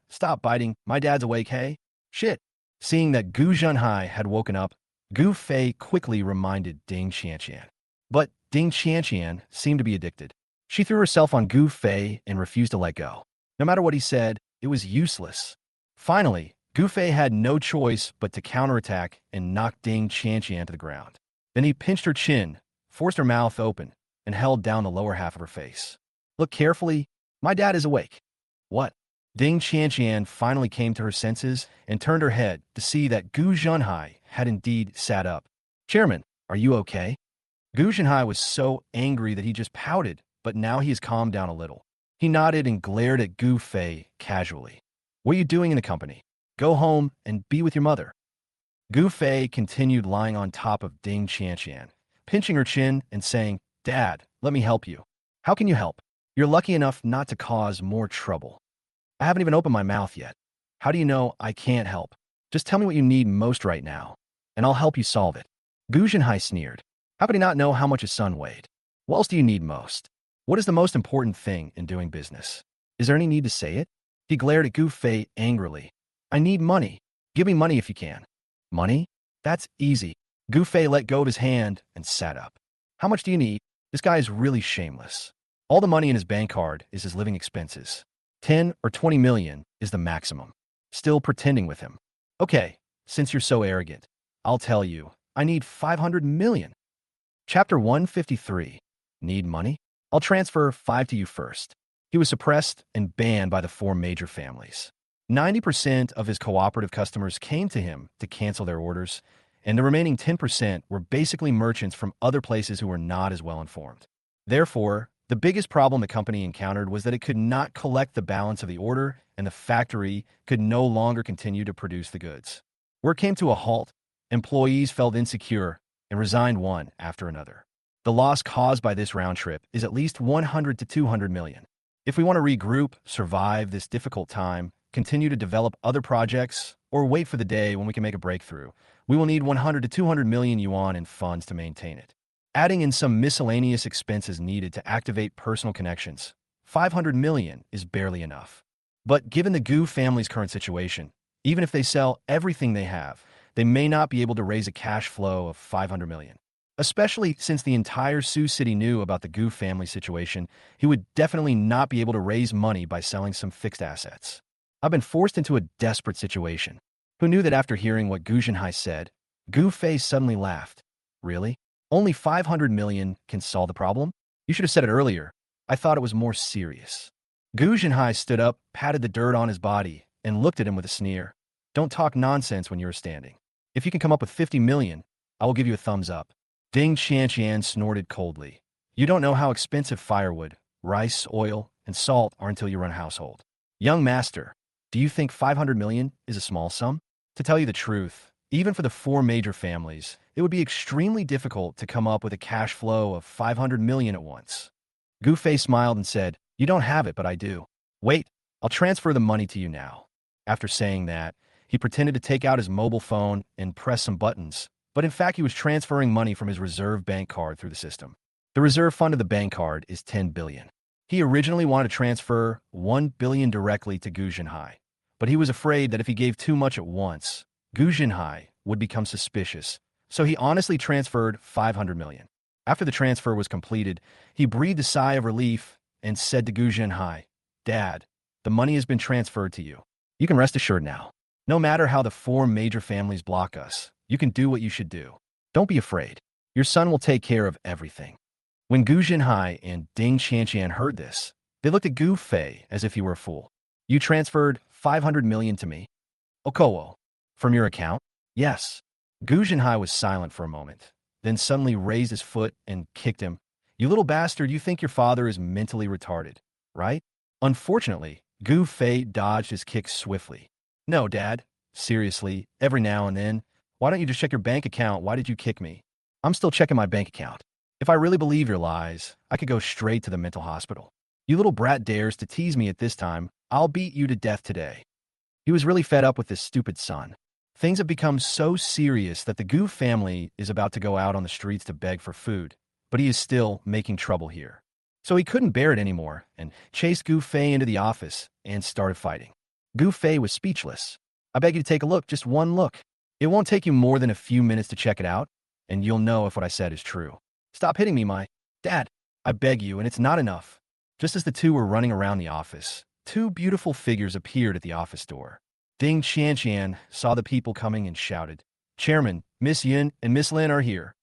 my dad's awake, hey? Shit. Seeing that Gu Zhenhai had woken up, Gu Fei quickly reminded Ding Qianqian. But Ding Qianqian seemed to be addicted. She threw herself on Gu Fei and refused to let go. No matter what he said, it was useless. Finally, Gu Fei had no choice but to counterattack and knock Ding Qianqian to the ground. Then he pinched her chin, forced her mouth open, and held down the lower half of her face. Look carefully. My dad is awake. What? Ding Qianqian finally came to her senses and turned her head to see that Gu Zhenhai had indeed sat up. Chairman, are you okay? Gu Zhenhai was so angry that he just pouted, but now he has calmed down a little. He nodded and glared at Gu Fei casually. What are you doing in the company? Go home and be with your mother. Gu Fei continued lying on top of Ding Qianqian, pinching her chin and saying, Dad, let me help you. How can you help? You're lucky enough not to cause more trouble. I haven't even opened my mouth yet. How do you know I can't help? Just tell me what you need most right now, and I'll help you solve it. Gu Zhenhai sneered. How could he not know how much his son weighed? What else do you need most? What is the most important thing in doing business? Is there any need to say it? He glared at Gu Fei angrily. I need money. Give me money if you can. Money? That's easy. Gu Fei let go of his hand and sat up. How much do you need? This guy is really shameless. All the money in his bank card is his living expenses. 10 or 20 million is the maximum. Still pretending with him. Okay, since you're so arrogant, I'll tell you, I need 500 million. Chapter 153. Need money? I'll transfer 5 to you first. He was suppressed and banned by the 4 major families. 90% of his cooperative customers came to him to cancel their orders, and the remaining 10% were basically merchants from other places who were not as well informed. Therefore, the biggest problem the company encountered was that it could not collect the balance of the order, and the factory could no longer continue to produce the goods. Work came to a halt, employees felt insecure, and resigned one after another. The loss caused by this round trip is at least 100 to 200 million. If we want to regroup, survive this difficult time, continue to develop other projects, or wait for the day when we can make a breakthrough, we will need 100 to 200 million yuan in funds to maintain it. Adding in some miscellaneous expenses needed to activate personal connections, 500 million is barely enough. But given the Gu family's current situation, even if they sell everything they have, they may not be able to raise a cash flow of 500 million. Especially since the entire Sioux City knew about the Gu family situation, he would definitely not be able to raise money by selling some fixed assets. I've been forced into a desperate situation. Who knew that after hearing what Gu Zhenhai said, Gu Fei suddenly laughed. Really? Only 500 million can solve the problem? You should have said it earlier. I thought it was more serious. Gu Zhenhai stood up, patted the dirt on his body, and looked at him with a sneer. Don't talk nonsense when you're standing. If you can come up with 50 million, I will give you a thumbs up. Ding Qianqian snorted coldly. You don't know how expensive firewood, rice, oil, and salt are until you run a household. Young master, do you think 500 million is a small sum? To tell you the truth, even for the 4 major families, it would be extremely difficult to come up with a cash flow of 500 million at once. Gu Fei smiled and said, You don't have it, but I do. Wait, I'll transfer the money to you now. After saying that, he pretended to take out his mobile phone and press some buttons, but in fact he was transferring money from his reserve bank card through the system. The reserve fund of the bank card is 10 billion. He originally wanted to transfer 1 billion directly to Gu Zhenhai, but he was afraid that if he gave too much at once, Gu Zhenhai would become suspicious, so he honestly transferred 500 million. After the transfer was completed, he breathed a sigh of relief and said to Gu Zhenhai, Dad, the money has been transferred to you. You can rest assured now. No matter how the 4 major families block us, you can do what you should do. Don't be afraid. Your son will take care of everything. When Gu Zhenhai and Ding Qianqian heard this, they looked at Gu Fei as if he were a fool. You transferred 500 million to me? Okowo. From your account? Yes. Gu Zhenhai was silent for a moment, then suddenly raised his foot and kicked him. You little bastard, you think your father is mentally retarded, right? Unfortunately, Gu Fei dodged his kick swiftly. No, Dad. Seriously, every now and then. Why don't you just check your bank account? Why did you kick me? I'm still checking my bank account. If I really believe your lies, I could go straight to the mental hospital. You little brat dares to tease me at this time. I'll beat you to death today. He was really fed up with his stupid son. Things have become so serious that the Gu family is about to go out on the streets to beg for food, but he is still making trouble here. So he couldn't bear it anymore and chased Gu Fei into the office and started fighting. Gu Fei was speechless. I beg you to take a look, just one look. It won't take you more than a few minutes to check it out, and you'll know if what I said is true. Stop hitting me, my dad. I beg you, and it's not enough. Just as the two were running around the office, 2 beautiful figures appeared at the office door. Ding Qianqian saw the people coming and shouted, Chairman, Miss Yin and Miss Lin are here.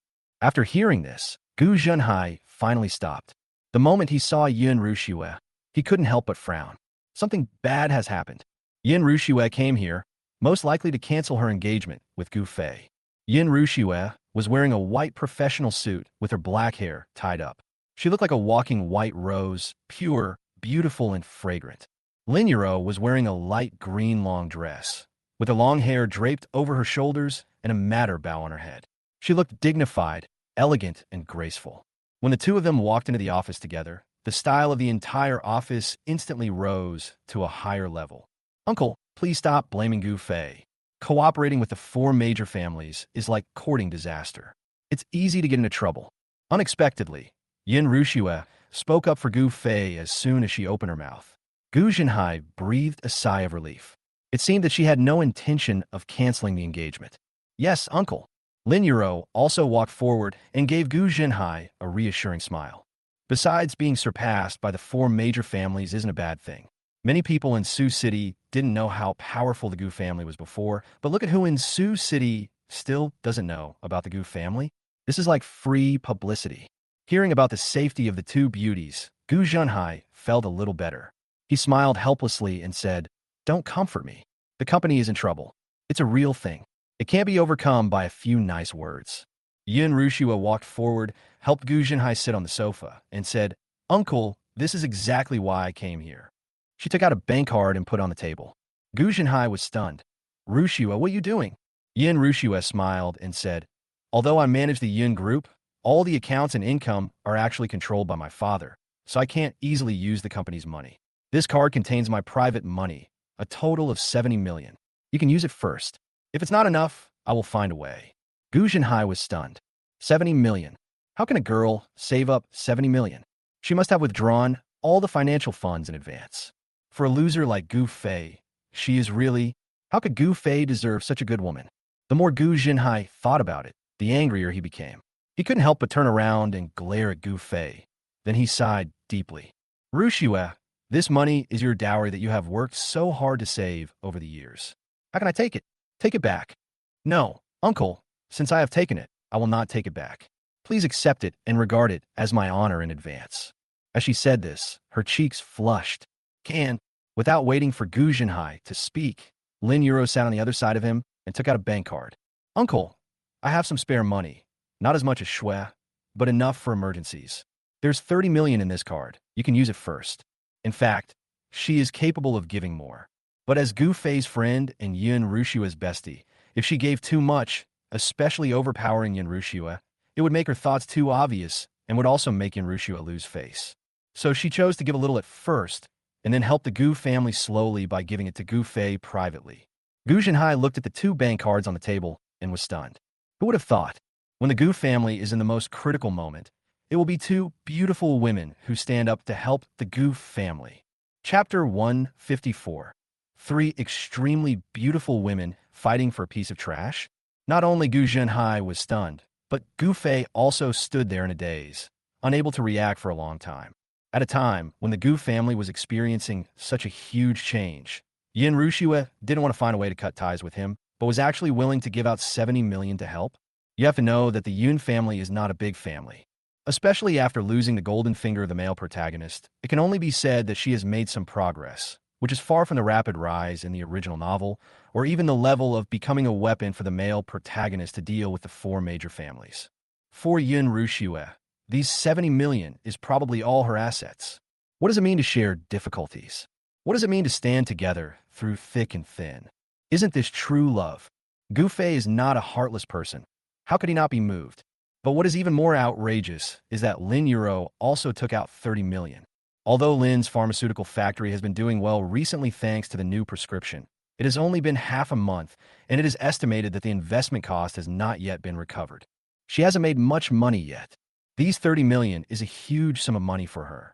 After hearing this, Gu Zhenhai finally stopped. The moment he saw Yin Ruxue, he couldn't help but frown. Something bad has happened. Yin Ruxue came here, most likely to cancel her engagement with Gu Fei. Yin Ruxue was wearing a white professional suit with her black hair tied up. She looked like a walking white rose, pure, beautiful, and fragrant. Lin Yuro was wearing a light green long dress, with her long hair draped over her shoulders and a madder bow on her head. She looked dignified, elegant, and graceful. When the two of them walked into the office together, the style of the entire office instantly rose to a higher level. Uncle, please stop blaming Gu Fei. Cooperating with the 4 major families is like courting disaster. It's easy to get into trouble. Unexpectedly, Yin Rushue spoke up for Gu Fei as soon as she opened her mouth. Gu Jinhai breathed a sigh of relief. It seemed that she had no intention of canceling the engagement. Yes, uncle. Lin Yuro also walked forward and gave Gu Jinhai a reassuring smile. Besides, being surpassed by the four major families isn't a bad thing. Many people in Sioux City didn't know how powerful the Gu family was before, but look at who in Sioux City still doesn't know about the Gu family. This is like free publicity. Hearing about the safety of the two beauties, Gu Junhai felt a little better. He smiled helplessly and said, "Don't comfort me. The company is in trouble. It's a real thing. It can't be overcome by a few nice words." Yin Rushua walked forward, helped Gu Junhai sit on the sofa, and said, "Uncle, this is exactly why I came here." She took out a bank card and put it on the table. Gu Junhai was stunned. "Rushua, what are you doing?" Yin Rushua smiled and said, "Although I manage the Yin group, all the accounts and income are actually controlled by my father, so I can't easily use the company's money. This card contains my private money, a total of 70 million. You can use it first. If it's not enough, I will find a way." Gu Jinhai was stunned. 70 million. How can a girl save up 70 million? She must have withdrawn all the financial funds in advance. For a loser like Gu Fei, she is really... How could Gu Fei deserve such a good woman? The more Gu Jinhai thought about it, the angrier he became. He couldn't help but turn around and glare at Gu Fei. Then he sighed deeply. "Rushue, this money is your dowry that you have worked so hard to save over the years. How can I take it? Take it back." "No, uncle, since I have taken it, I will not take it back. Please accept it and regard it as my honor in advance." As she said this, her cheeks flushed. Without waiting for Gu Jinhai to speak, Lin Yuro sat on the other side of him and took out a bank card. "Uncle, I have some spare money. Not as much as Shui, but enough for emergencies. There's 30 million in this card. You can use it first. In fact, she is capable of giving more. But as Gu Fei's friend and Yin Rushua's bestie, if she gave too much, especially overpowering Yin Rushua, it would make her thoughts too obvious and would also make Yin Rushua lose face. So she chose to give a little at first, and then help the Gu family slowly by giving it to Gu Fei privately." Gu Jinhai looked at the two bank cards on the table and was stunned. Who would have thought? When the Gu family is in the most critical moment, it will be two beautiful women who stand up to help the Gu family. Chapter 154. Three extremely beautiful women fighting for a piece of trash? Not only Gu Jinhai was stunned, but Gu Fei also stood there in a daze, unable to react for a long time. At a time when the Gu family was experiencing such a huge change, Yin Rushua didn't want to find a way to cut ties with him, but was actually willing to give out 70 million to help. You have to know that the Yun family is not a big family. Especially after losing the golden finger of the male protagonist, it can only be said that she has made some progress, which is far from the rapid rise in the original novel, or even the level of becoming a weapon for the male protagonist to deal with the four major families. For Yin Rushue, these 70 million is probably all her assets. What does it mean to share difficulties? What does it mean to stand together through thick and thin? Isn't this true love? Gu Fei is not a heartless person. How could he not be moved? But what is even more outrageous is that Lin Yuro also took out 30 million. Although Lin's pharmaceutical factory has been doing well recently thanks to the new prescription, it has only been half a month, and it is estimated that the investment cost has not yet been recovered. She hasn't made much money yet. These 30 million is a huge sum of money for her.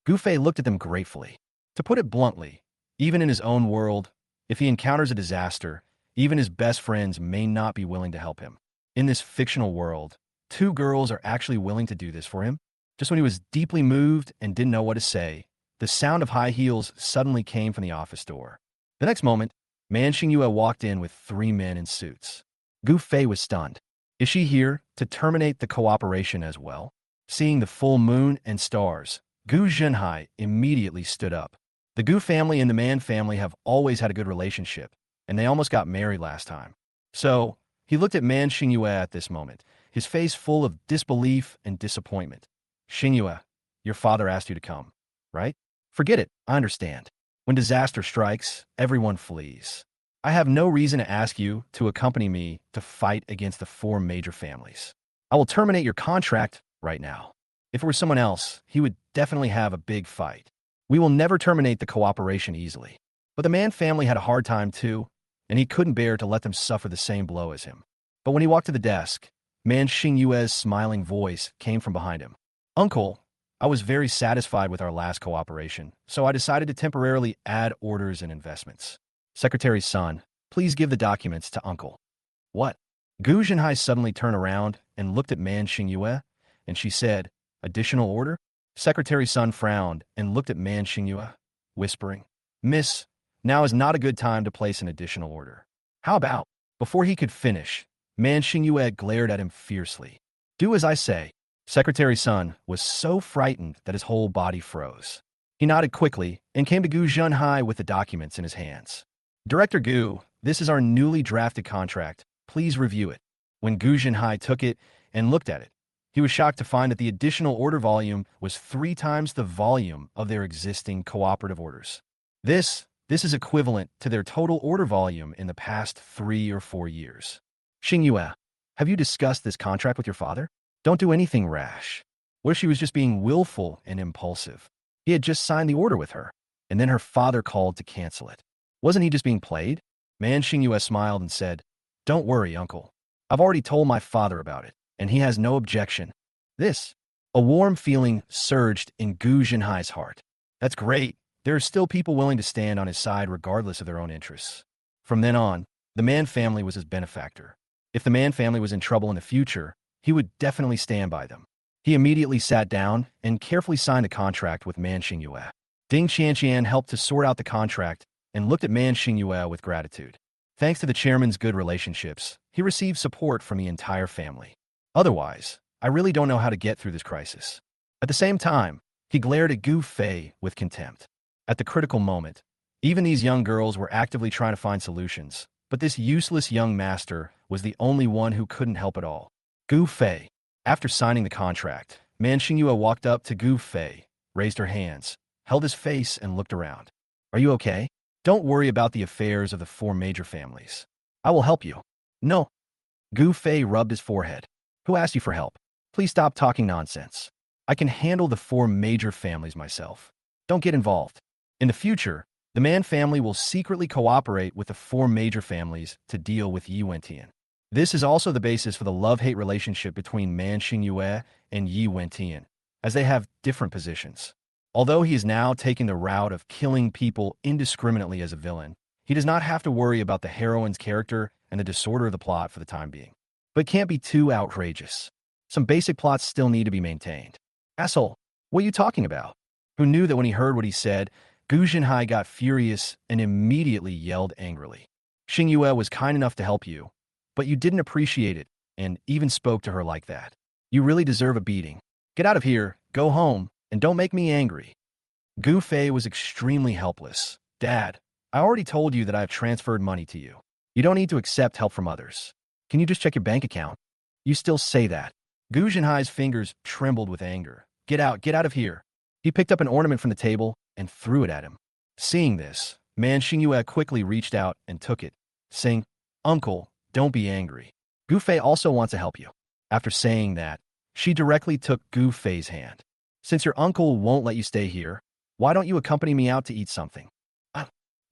Gu Fei looked at them gratefully. To put it bluntly, even in his own world, if he encounters a disaster, even his best friends may not be willing to help him. In this fictional world, two girls are actually willing to do this for him. Just when he was deeply moved and didn't know what to say, the sound of high heels suddenly came from the office door. The next moment, Man Xingyue walked in with three men in suits. Gu Fei was stunned. Is she here to terminate the cooperation as well? Seeing the full moon and stars, Gu Zhenhai immediately stood up. The Gu family and the Man family have always had a good relationship, and they almost got married last time. So, he looked at Man Xingyue at this moment, his face full of disbelief and disappointment. Xingyue, your father asked you to come, right? Forget it, I understand. When disaster strikes, everyone flees. I have no reason to ask you to accompany me to fight against the four major families. I will terminate your contract right now. If it were someone else, he would definitely have a big fight. We will never terminate the cooperation easily. But the Man family had a hard time too, and he couldn't bear to let them suffer the same blow as him. But when he walked to the desk, Man Xingyue's smiling voice came from behind him. Uncle, I was very satisfied with our last cooperation, so I decided to temporarily add orders and investments. Secretary's son, please give the documents to Uncle. What? Gu Zhenhai suddenly turned around and looked at Man Xingyue, and she said, additional order? Secretary's son frowned and looked at Man Xingyue, whispering, Miss, now is not a good time to place an additional order. How about? Before he could finish, Man Xingyue glared at him fiercely. Do as I say. Secretary's son was so frightened that his whole body froze. He nodded quickly and came to Gu Zhenhai with the documents in his hands. Director Gu, this is our newly drafted contract. Please review it. When Gu Zhenhai took it and looked at it, he was shocked to find that the additional order volume was 3 times the volume of their existing cooperative orders. This is equivalent to their total order volume in the past 3 or 4 years. Xingyue, have you discussed this contract with your father? Don't do anything rash. What if she was just being willful and impulsive? He had just signed the order with her, and then her father called to cancel it. Wasn't he just being played? Man Xingyue smiled and said, Don't worry, uncle. I've already told my father about it, and he has no objection. A warm feeling surged in Gu Zhenhai's heart. That's great. There are still people willing to stand on his side regardless of their own interests. From then on, the Man family was his benefactor. If the Man family was in trouble in the future, he would definitely stand by them. He immediately sat down and carefully signed a contract with Man Xingyue. Ding Qianqian helped to sort out the contract and looked at Man Xingyue with gratitude. Thanks to the chairman's good relationships, he received support from the entire family. Otherwise, I really don't know how to get through this crisis. At the same time, he glared at Gu Fei with contempt. At the critical moment, even these young girls were actively trying to find solutions, but this useless young master was the only one who couldn't help at all. Gu Fei. After signing the contract, Man Xingyue walked up to Gu Fei, raised her hands, held his face, and looked around. Are you okay? Don't worry about the affairs of the 4 major families. I will help you. No. Gu Fei rubbed his forehead. Who asked you for help? Please stop talking nonsense. I can handle the 4 major families myself. Don't get involved. In the future, the Man family will secretly cooperate with the 4 major families to deal with Yi Wentian. This is also the basis for the love-hate relationship between Man Xingyue and Yi Wentian, as they have different positions. Although he is now taking the route of killing people indiscriminately as a villain, he does not have to worry about the heroine's character and the disorder of the plot for the time being. But it can't be too outrageous. Some basic plots still need to be maintained. Asshole, what are you talking about? Who knew that when he heard what he said, Gu Zhenhai got furious and immediately yelled angrily. Xingyue was kind enough to help you, but you didn't appreciate it and even spoke to her like that. You really deserve a beating. Get out of here, go home, and don't make me angry. Gu Fei was extremely helpless. Dad, I already told you that I have transferred money to you. You don't need to accept help from others. Can you just check your bank account? You still say that. Gu Zhenhai's fingers trembled with anger. Get out of here. He picked up an ornament from the table and threw it at him. Seeing this, Man Xingyue quickly reached out and took it, saying, Uncle, don't be angry. Gu Fei also wants to help you. After saying that, she directly took Gu Fei's hand. Since your uncle won't let you stay here, why don't you accompany me out to eat something?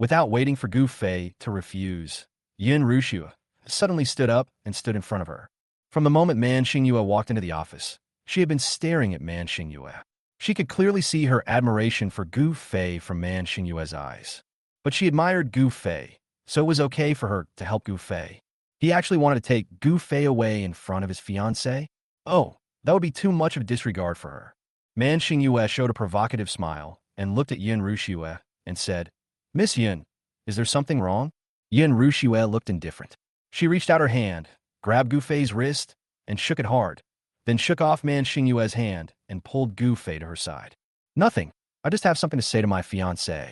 Without waiting for Gu Fei to refuse, Yin Ruxue suddenly stood up and stood in front of her. From the moment Man Xingyue walked into the office, she had been staring at Man Xingyue. She could clearly see her admiration for Gu Fei from Man Xingyue's eyes. But she admired Gu Fei, so it was okay for her to help Gu Fei. He actually wanted to take Gu Fei away in front of his fiancée? Oh, that would be too much of a disregard for her. Man Xingyue showed a provocative smile and looked at Yin Ruxue and said, Miss Yin, is there something wrong? Yin Ruxue looked indifferent. She reached out her hand, grabbed Gu Fei's wrist, and shook it hard, then shook off Man Xingyue's hand and pulled Gu Fei to her side. Nothing. I just have something to say to my fiancé.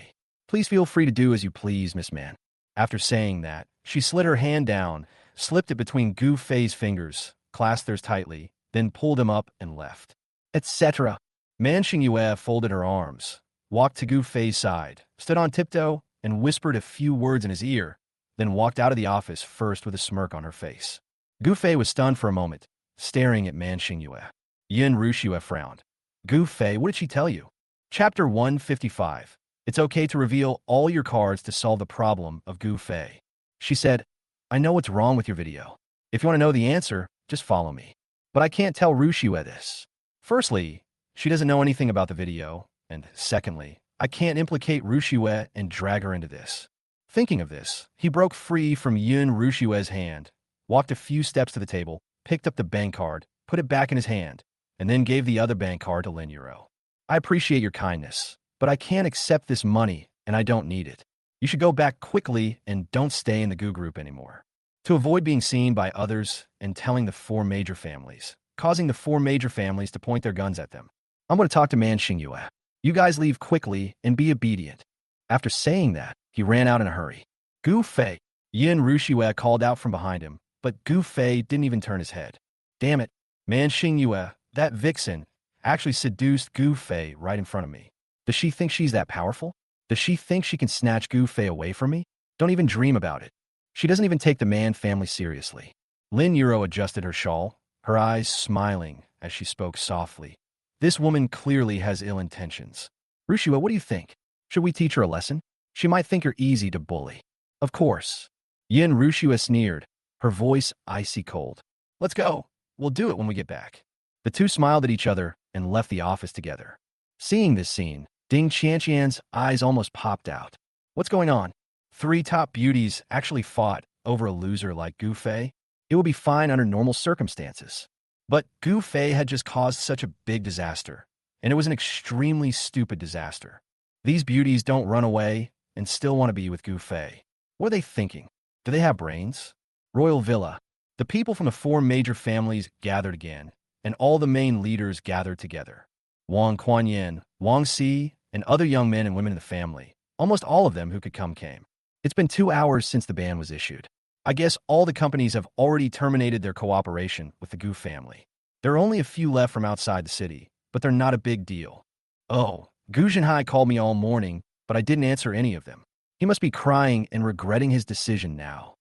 Please feel free to do as you please, Miss Man. After saying that, she slid her hand down, slipped it between Gu Fei's fingers, clasped theirs tightly, then pulled them up and left. Etc. Man Xingyue folded her arms, walked to Gu Fei's side, stood on tiptoe, and whispered a few words in his ear, then walked out of the office first with a smirk on her face. Gu Fei was stunned for a moment, staring at Man Xingyue. Yin Ruxue frowned. Gu Fei, what did she tell you? Chapter 155. It's okay to reveal all your cards to solve the problem of Gu Fei. She said, I know what's wrong with your video. If you want to know the answer, just follow me. But I can't tell Rushua this. Firstly, she doesn't know anything about the video, and secondly, I can't implicate Rushua and drag her into this. Thinking of this, he broke free from Yun Rushua's hand, walked a few steps to the table, picked up the bank card, put it back in his hand, and then gave the other bank card to Lin Euro. I appreciate your kindness, but I can't accept this money, and I don't need it. You should go back quickly and don't stay in the Gu group anymore. To avoid being seen by others and telling the four major families, causing the four major families to point their guns at them. I'm going to talk to Man Xingyue. You guys leave quickly and be obedient. After saying that, he ran out in a hurry. Gu Fei. Yin Rushue called out from behind him, but Gu Fei didn't even turn his head. Damn it, Man Xingyue, that vixen, actually seduced Gu Fei right in front of me. Does she think she's that powerful? Does she think she can snatch Gu Fei away from me? Don't even dream about it. She doesn't even take the Man family seriously. Lin Euro adjusted her shawl, her eyes smiling as she spoke softly. This woman clearly has ill intentions. Rushua, what do you think? Should we teach her a lesson? She might think you're easy to bully. Of course. Yin Rushua sneered, her voice icy cold. Let's go. We'll do it when we get back. The two smiled at each other and left the office together. Seeing this scene, Ding Qianqian's eyes almost popped out. What's going on? Three top beauties actually fought over a loser like Gu Fei? It would be fine under normal circumstances. But Gu Fei had just caused such a big disaster, and it was an extremely stupid disaster. These beauties don't run away and still want to be with Gu Fei. What are they thinking? Do they have brains? Royal Villa. The people from the four major families gathered again, and all the main leaders gathered together. Wang Kuan-yin, Wang Si, and other young men and women in the family, almost all of them who could come came. It's been 2 hours since the ban was issued. I guess all the companies have already terminated their cooperation with the Gu family. There are only a few left from outside the city, but they're not a big deal. Oh, Gu Zhenhai called me all morning, but I didn't answer any of them. He must be crying and regretting his decision now.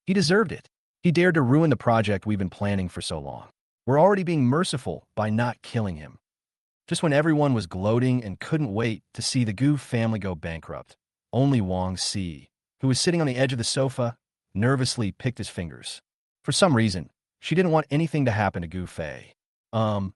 He deserved it. He dared to ruin the project we've been planning for so long. We're already being merciful by not killing him. Just when everyone was gloating and couldn't wait to see the Gu family go bankrupt, only Wang Si, who was sitting on the edge of the sofa, nervously picked his fingers. For some reason, she didn't want anything to happen to Gu Fei. Are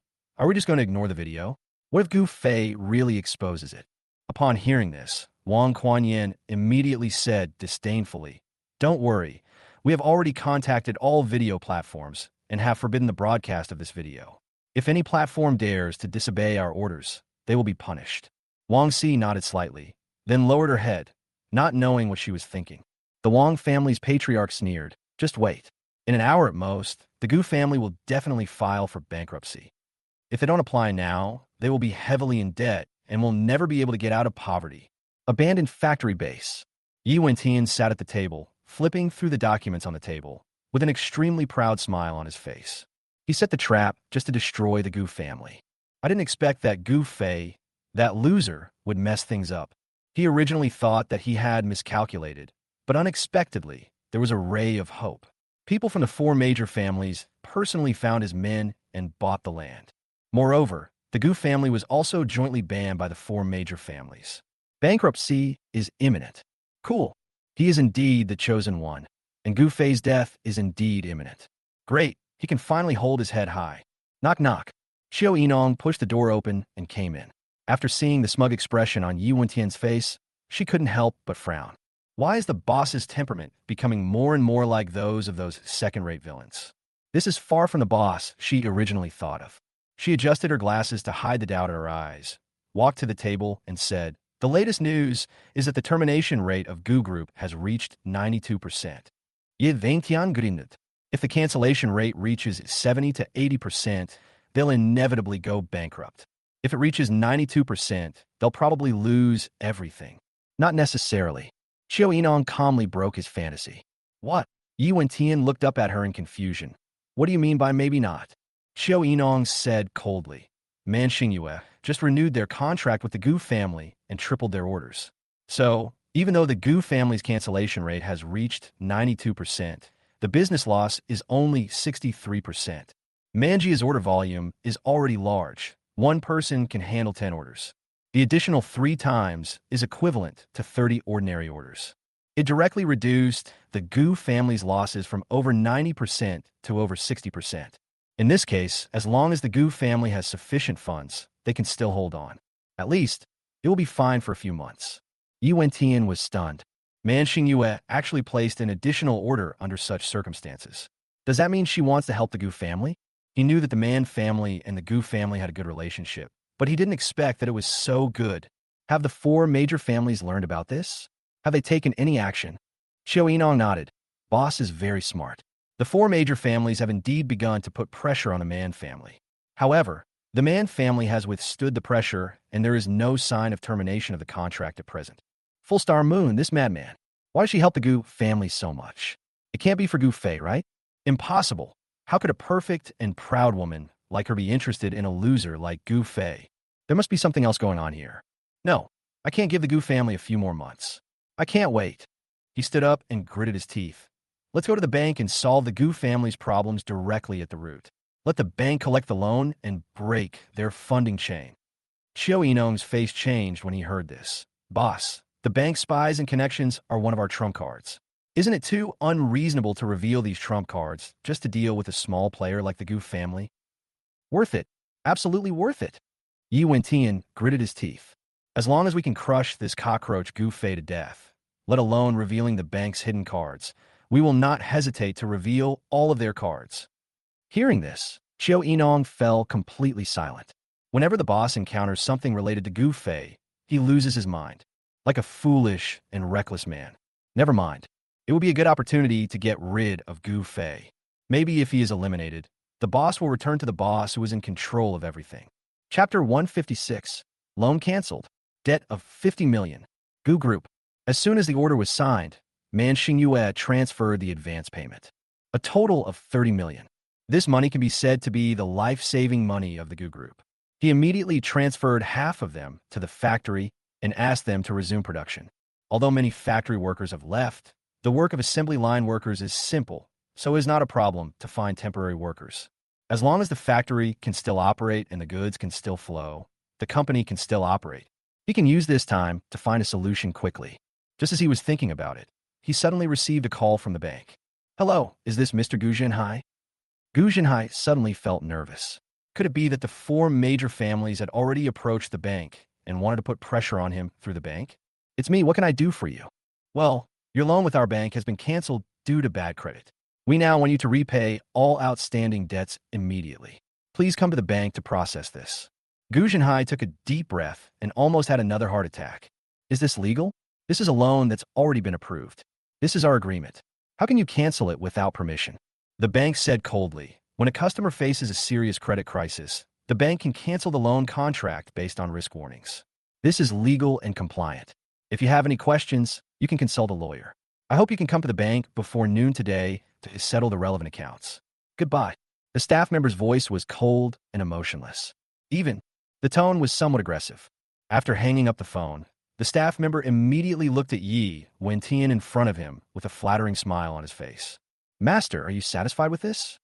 we just going to ignore the video? What if Gu Fei really exposes it? Upon hearing this, Wang Kuan-yin immediately said disdainfully, "Don't worry, we have already contacted all video platforms and have forbidden the broadcast of this video. If any platform dares to disobey our orders, they will be punished." Wang Si nodded slightly, then lowered her head, not knowing what she was thinking. The Wang family's patriarch sneered, "Just wait. In an hour at most, the Gu family will definitely file for bankruptcy. If they don't apply now, they will be heavily in debt and will never be able to get out of poverty." Abandoned factory base. Yi Wentian sat at the table, flipping through the documents on the table, with an extremely proud smile on his face. He set the trap just to destroy the Gu family. I didn't expect that Gu Fei, that loser, would mess things up. He originally thought that he had miscalculated, but unexpectedly, there was a ray of hope. People from the four major families personally found his men and bought the land. Moreover, the Gu family was also jointly banned by the four major families. Bankruptcy is imminent. Cool. He is indeed the chosen one, and Gu Fei's death is indeed imminent. Great. He can finally hold his head high. Knock knock. Xiao Yinong pushed the door open and came in. After seeing the smug expression on Yi Wentian's face, she couldn't help but frown. Why is the boss's temperament becoming more and more like those of those second-rate villains? This is far from the boss she originally thought of. She adjusted her glasses to hide the doubt in her eyes, walked to the table, and said, "The latest news is that the termination rate of Gu Group has reached 92%. Ye Ventian Grindet. If the cancellation rate reaches 70 to 80%, they'll inevitably go bankrupt. If it reaches 92%, they'll probably lose everything." Not necessarily. Xiao Yinong calmly broke his fantasy. What? Yi Wentian looked up at her in confusion. What do you mean by maybe not? Xiao Yinong said coldly. Man Xingyue just renewed their contract with the Gu family and tripled their orders. So, even though the Gu family's cancellation rate has reached 92%, the business loss is only 63%. Manjia's order volume is already large. One person can handle 10 orders. The additional 3 times is equivalent to 30 ordinary orders. It directly reduced the Gu family's losses from over 90% to over 60%. In this case, as long as the Gu family has sufficient funds, they can still hold on. At least, it will be fine for a few months. Yi Wentian was stunned. Man Xingyue actually placed an additional order under such circumstances. Does that mean she wants to help the Gu family? He knew that the Man family and the Gu family had a good relationship, but he didn't expect that it was so good. Have the four major families learned about this? Have they taken any action? Xiao Yinong nodded. Boss is very smart. The four major families have indeed begun to put pressure on the Man family. However, the Man family has withstood the pressure, and there is no sign of termination of the contract at present. Full Star Moon, this madman. Why does she help the Gu family so much? It can't be for Gu Fei, right? Impossible. How could a perfect and proud woman like her be interested in a loser like Gu Fei? There must be something else going on here. No, I can't give the Gu family a few more months. I can't wait. He stood up and gritted his teeth. Let's go to the bank and solve the Gu family's problems directly at the root. Let the bank collect the loan and break their funding chain. Xiao Yinong's face changed when he heard this. Boss, the bank spies and connections are one of our trump cards. Isn't it too unreasonable to reveal these trump cards just to deal with a small player like the Gu family? Worth it. Absolutely worth it. Yi Wentian gritted his teeth. As long as we can crush this cockroach Gu Fei to death, let alone revealing the bank's hidden cards, we will not hesitate to reveal all of their cards. Hearing this, Xiao Yinong fell completely silent. Whenever the boss encounters something related to Gu Fei, he loses his mind, like a foolish and reckless man. Never mind. It will be a good opportunity to get rid of Gu Fei. Maybe if he is eliminated, the boss will return to the boss who is in control of everything. Chapter 156. Loan cancelled. Debt of 50 million. Gu Group. As soon as the order was signed, Man Xingyue transferred the advance payment. A total of 30 million. This money can be said to be the life-saving money of the Gu Group. He immediately transferred half of them to the factory and asked them to resume production. Although many factory workers have left, the work of assembly line workers is simple, so it is not a problem to find temporary workers. As long as the factory can still operate and the goods can still flow, the company can still operate. He can use this time to find a solution quickly. Just as he was thinking about it, he suddenly received a call from the bank. Hello, is this Mr. Gu Zhenhai? Gu Zhenhai suddenly felt nervous. Could it be that the four major families had already approached the bank and wanted to put pressure on him through the bank? It's me, what can I do for you? Well, your loan with our bank has been canceled due to bad credit. We now want you to repay all outstanding debts immediately. Please come to the bank to process this. Gu Zhenhai took a deep breath and almost had another heart attack. Is this legal? This is a loan that's already been approved. This is our agreement. How can you cancel it without permission? The bank said coldly, when a customer faces a serious credit crisis, the bank can cancel the loan contract based on risk warnings. This is legal and compliant. If you have any questions, you can consult a lawyer. I hope you can come to the bank before noon today to settle the relevant accounts. Goodbye. The staff member's voice was cold and emotionless. Even, the tone was somewhat aggressive. After hanging up the phone, the staff member immediately looked at Yi Wentian in front of him with a flattering smile on his face. Master, are you satisfied with this?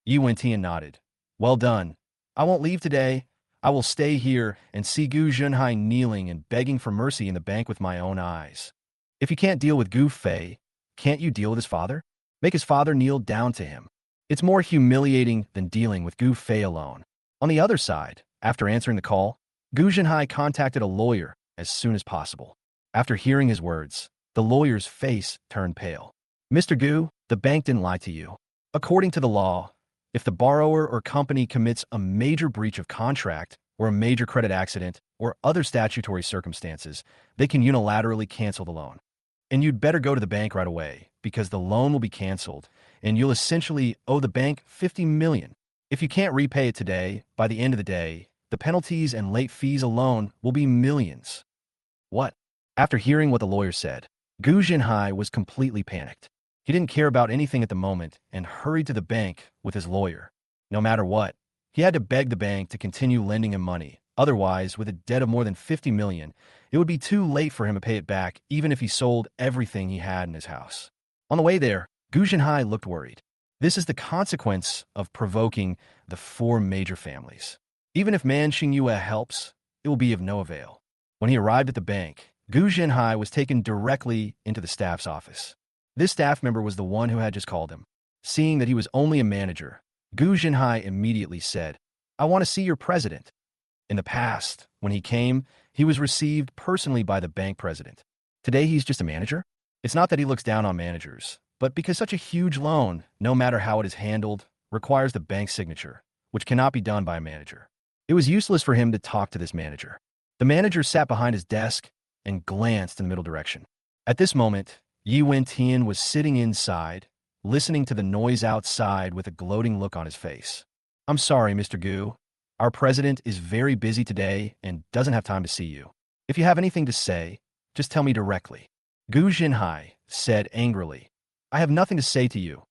Yi Wentian nodded. Well done. I won't leave today. I will stay here and see Gu Zhenhai kneeling and begging for mercy in the bank with my own eyes. If you can't deal with Gu Fei, can't you deal with his father? Make his father kneel down to him. It's more humiliating than dealing with Gu Fei alone. On the other side, after answering the call, Gu Zhenhai contacted a lawyer as soon as possible. After hearing his words, the lawyer's face turned pale. Mr. Gu, the bank didn't lie to you. According to the law, if the borrower or company commits a major breach of contract or a major credit accident or other statutory circumstances, they can unilaterally cancel the loan. And you'd better go to the bank right away because the loan will be canceled and you'll essentially owe the bank 50 million. If you can't repay it today, by the end of the day, the penalties and late fees alone will be millions. What? After hearing what the lawyer said, Gu Zhenhai was completely panicked. He didn't care about anything at the moment and hurried to the bank with his lawyer. No matter what, he had to beg the bank to continue lending him money. Otherwise, with a debt of more than 50 million, it would be too late for him to pay it back even if he sold everything he had in his house. On the way there, Gu Zhenhai looked worried. This is the consequence of provoking the four major families. Even if Man Xingyue helps, it will be of no avail. When he arrived at the bank, Gu Jinhai was taken directly into the staff's office. This staff member was the one who had just called him. Seeing that he was only a manager, Gu Jinhai immediately said, "I want to see your president." In the past, when he came, he was received personally by the bank president. Today, he's just a manager? It's not that he looks down on managers, but because such a huge loan, no matter how it is handled, requires the bank's signature, which cannot be done by a manager. It was useless for him to talk to this manager. The manager sat behind his desk and glanced in the middle direction. At this moment, Yi Wen-tian was sitting inside, listening to the noise outside with a gloating look on his face. "I'm sorry, Mr. Gu. Our president is very busy today and doesn't have time to see you. If you have anything to say, just tell me directly." Gu Jinhai said angrily, "I have nothing to say to you.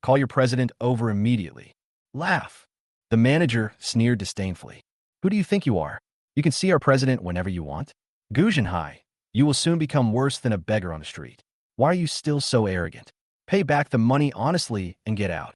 Call your president over immediately." Laugh. The manager sneered disdainfully. "Who do you think you are? You can see our president whenever you want." Gu Jinhai, "You will soon become worse than a beggar on the street. Why are you still so arrogant? Pay back the money honestly and get out."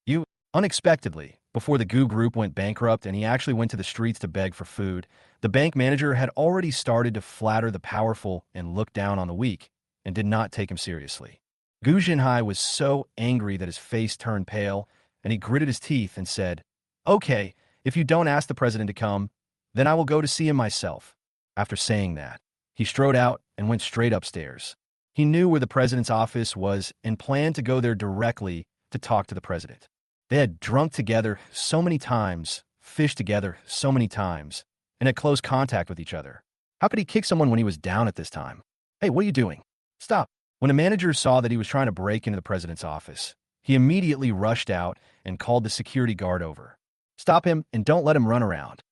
You, unexpectedly, before the Gu group went bankrupt and he actually went to the streets to beg for food, the bank manager had already started to flatter the powerful and look down on the weak, and did not take him seriously. Gu Jinhai was so angry that his face turned pale, and he gritted his teeth and said, "Okay, if you don't ask the president to come, then I will go to see him myself." After saying that, he strode out and went straight upstairs. He knew where the president's office was and planned to go there directly to talk to the president. They had drunk together so many times, fished together so many times, and had close contact with each other. How could he kick someone when he was down at this time? "Hey, what are you doing? Stop." When the manager saw that he was trying to break into the president's office, he immediately rushed out and called the security guard over. "Stop him and don't let him run around."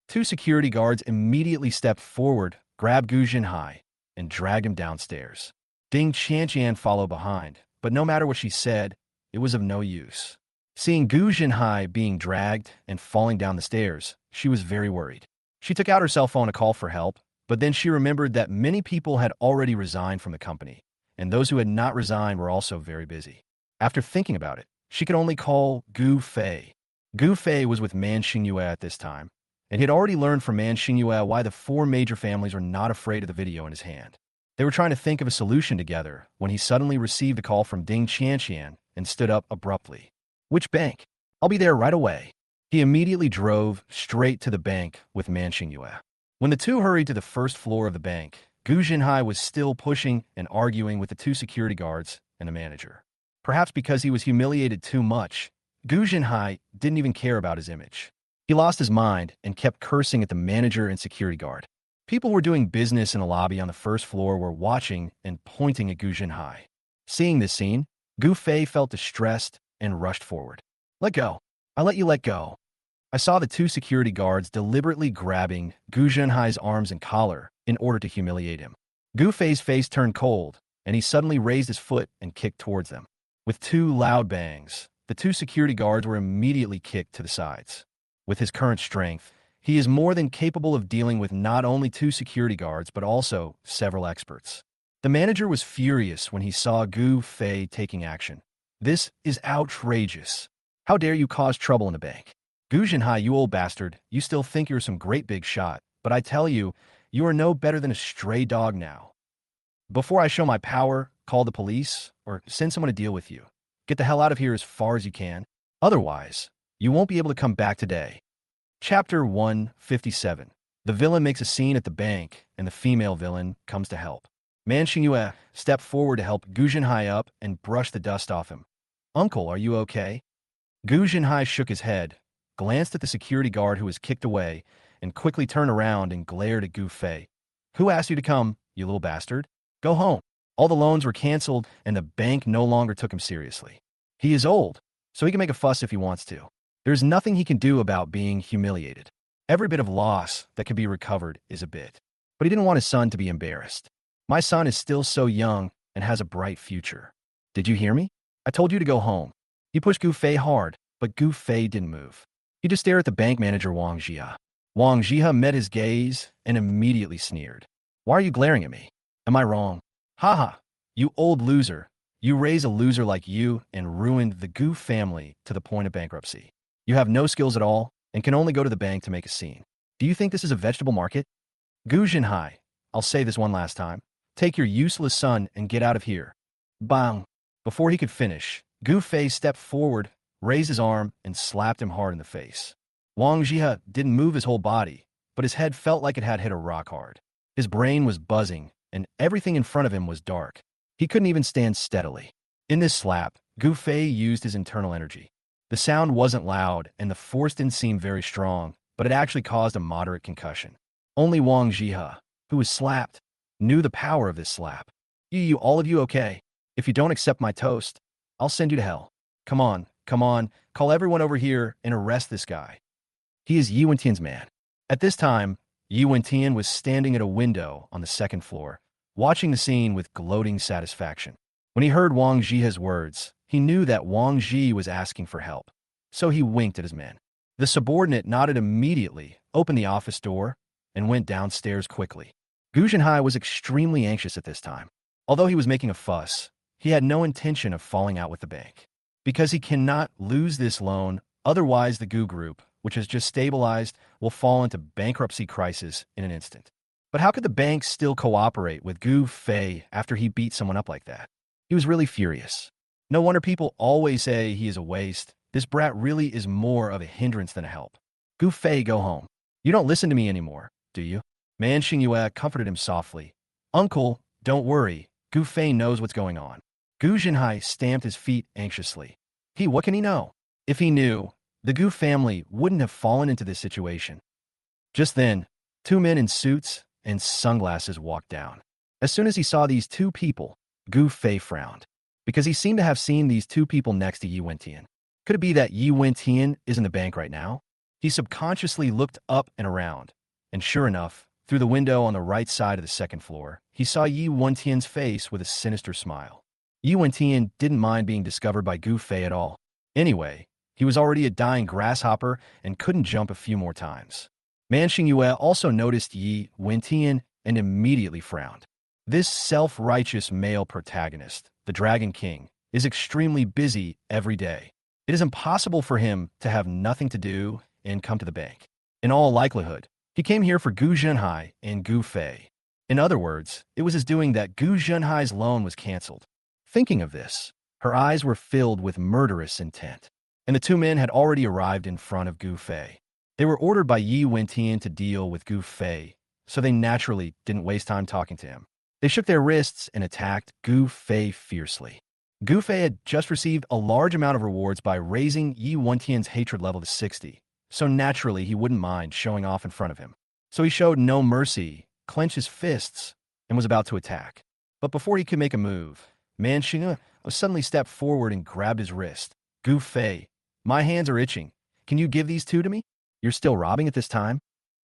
Two security guards immediately stepped forward, grabbed Gu Jinhai, and dragged him downstairs. Ding Qianqian followed behind, but no matter what she said, it was of no use. Seeing Gu Jinhai being dragged and falling down the stairs, she was very worried. She took out her cell phone to call for help, but then she remembered that many people had already resigned from the company, and those who had not resigned were also very busy. After thinking about it, she could only call Gu Fei. Gu Fei was with Man Xingyue at this time, and he had already learned from Man Xingyue why the four major families were not afraid of the video in his hand. They were trying to think of a solution together when he suddenly received a call from Ding Qianqian and stood up abruptly. "Which bank? I'll be there right away." He immediately drove straight to the bank with Man Xingyue. When the two hurried to the first floor of the bank, Gu Jinhai was still pushing and arguing with the two security guards and the manager. Perhaps because he was humiliated too much, Gu Jinhai didn't even care about his image. He lost his mind and kept cursing at the manager and security guard. People were doing business in the lobby on the first floor were watching and pointing at Gu Jinhai. Seeing this scene, Gu Fei felt distressed and rushed forward. "Let go. I let you let go." I saw the two security guards deliberately grabbing Gu Jinhai's arms and collar in order to humiliate him. Gu Fei's face turned cold, and he suddenly raised his foot and kicked towards them. With two loud bangs, the two security guards were immediately kicked to the sides. With his current strength, he is more than capable of dealing with not only two security guards but also several experts. The manager was furious when he saw Gu Fei taking action. "This is outrageous. How dare you cause trouble in the bank? Gu Jinhai, you old bastard, you still think you're some great big shot, but I tell you, you are no better than a stray dog now. Before I show my power, call the police or send someone to deal with you. Get the hell out of here as far as you can. Otherwise, you won't be able to come back today." Chapter 157. The villain makes a scene at the bank, and the female villain comes to help. Man Xingyue stepped forward to help Gu Jinhai up and brush the dust off him. "Uncle, are you okay?" Gu Jinhai shook his head, glanced at the security guard who was kicked away, and quickly turned around and glared at Gu Fei. "Who asked you to come, you little bastard? Go home." All the loans were canceled, and the bank no longer took him seriously. He is old, so he can make a fuss if he wants to. There's nothing he can do about being humiliated. Every bit of loss that can be recovered is a bit. But he didn't want his son to be embarrassed. "My son is still so young and has a bright future. Did you hear me? I told you to go home." He pushed Gu Fei hard, but Gu Fei didn't move. He just stared at the bank manager Wang Jia. Wang Jia met his gaze and immediately sneered. "Why are you glaring at me? Am I wrong? Haha, you old loser. You raised a loser like you and ruined the Gu family to the point of bankruptcy. You have no skills at all and can only go to the bank to make a scene. Do you think this is a vegetable market?" Gu Jinhai, I'll say this one last time. Take your useless son and get out of here. Bang! Before he could finish, Gu Fei stepped forward, raised his arm, and slapped him hard in the face. Wang Jia didn't move his whole body, but his head felt like it had hit a rock hard. His brain was buzzing, and everything in front of him was dark. He couldn't even stand steadily. In this slap, Gu Fei used his internal energy. The sound wasn't loud, and the force didn't seem very strong, but it actually caused a moderate concussion. Only Wang Jia, who was slapped, knew the power of this slap. You all of you okay? If you don't accept my toast, I'll send you to hell. Come on, call everyone over here and arrest this guy. He is Yi Wentian's man. At this time, Yi Wentian was standing at a window on the second floor, watching the scene with gloating satisfaction. When he heard Wang Jia's words, he knew that Wang Ji was asking for help, so he winked at his men. The subordinate nodded immediately, opened the office door, and went downstairs quickly. Gu Zhenhai was extremely anxious at this time. Although he was making a fuss, he had no intention of falling out with the bank. Because he cannot lose this loan, otherwise the Gu Group, which has just stabilized, will fall into bankruptcy crisis in an instant. But how could the bank still cooperate with Gu Fei after he beat someone up like that? He was really furious. No wonder people always say he is a waste. This brat really is more of a hindrance than a help. Gu Fei, go home. You don't listen to me anymore, do you? Man Xingyue comforted him softly. Uncle, don't worry. Gu Fei knows what's going on. Gu Zhenhai stamped his feet anxiously. What can he know? If he knew, the Gu family wouldn't have fallen into this situation. Just then, two men in suits and sunglasses walked down. As soon as he saw these two people, Gu Fei frowned, because he seemed to have seen these two people next to Yi Wentian. Could it be that Yi Wentian is in the bank right now? He subconsciously looked up and around, and sure enough, through the window on the right side of the second floor, he saw Yi Wentian's face with a sinister smile. Yi Wentian didn't mind being discovered by Gu Fei at all. Anyway, he was already a dying grasshopper and couldn't jump a few more times. Man Xingyue also noticed Yi Wentian and immediately frowned. This self-righteous male protagonist, the Dragon King, is extremely busy every day. It is impossible for him to have nothing to do and come to the bank. In all likelihood, he came here for Gu Zhenhai and Gu Fei. In other words, it was his doing that Gu Zhenhai's loan was cancelled. Thinking of this, her eyes were filled with murderous intent, and the two men had already arrived in front of Gu Fei. They were ordered by Yi Wentian to deal with Gu Fei, so they naturally didn't waste time talking to him. They shook their wrists and attacked Gu Fei fiercely. Gu Fei had just received a large amount of rewards by raising Yi Wentian's hatred level to 60, so naturally he wouldn't mind showing off in front of him. So he showed no mercy, clenched his fists, and was about to attack. But before he could make a move, Man Xingyue suddenly stepped forward and grabbed his wrist. Gu Fei, my hands are itching. Can you give these two to me? You're still robbing at this time?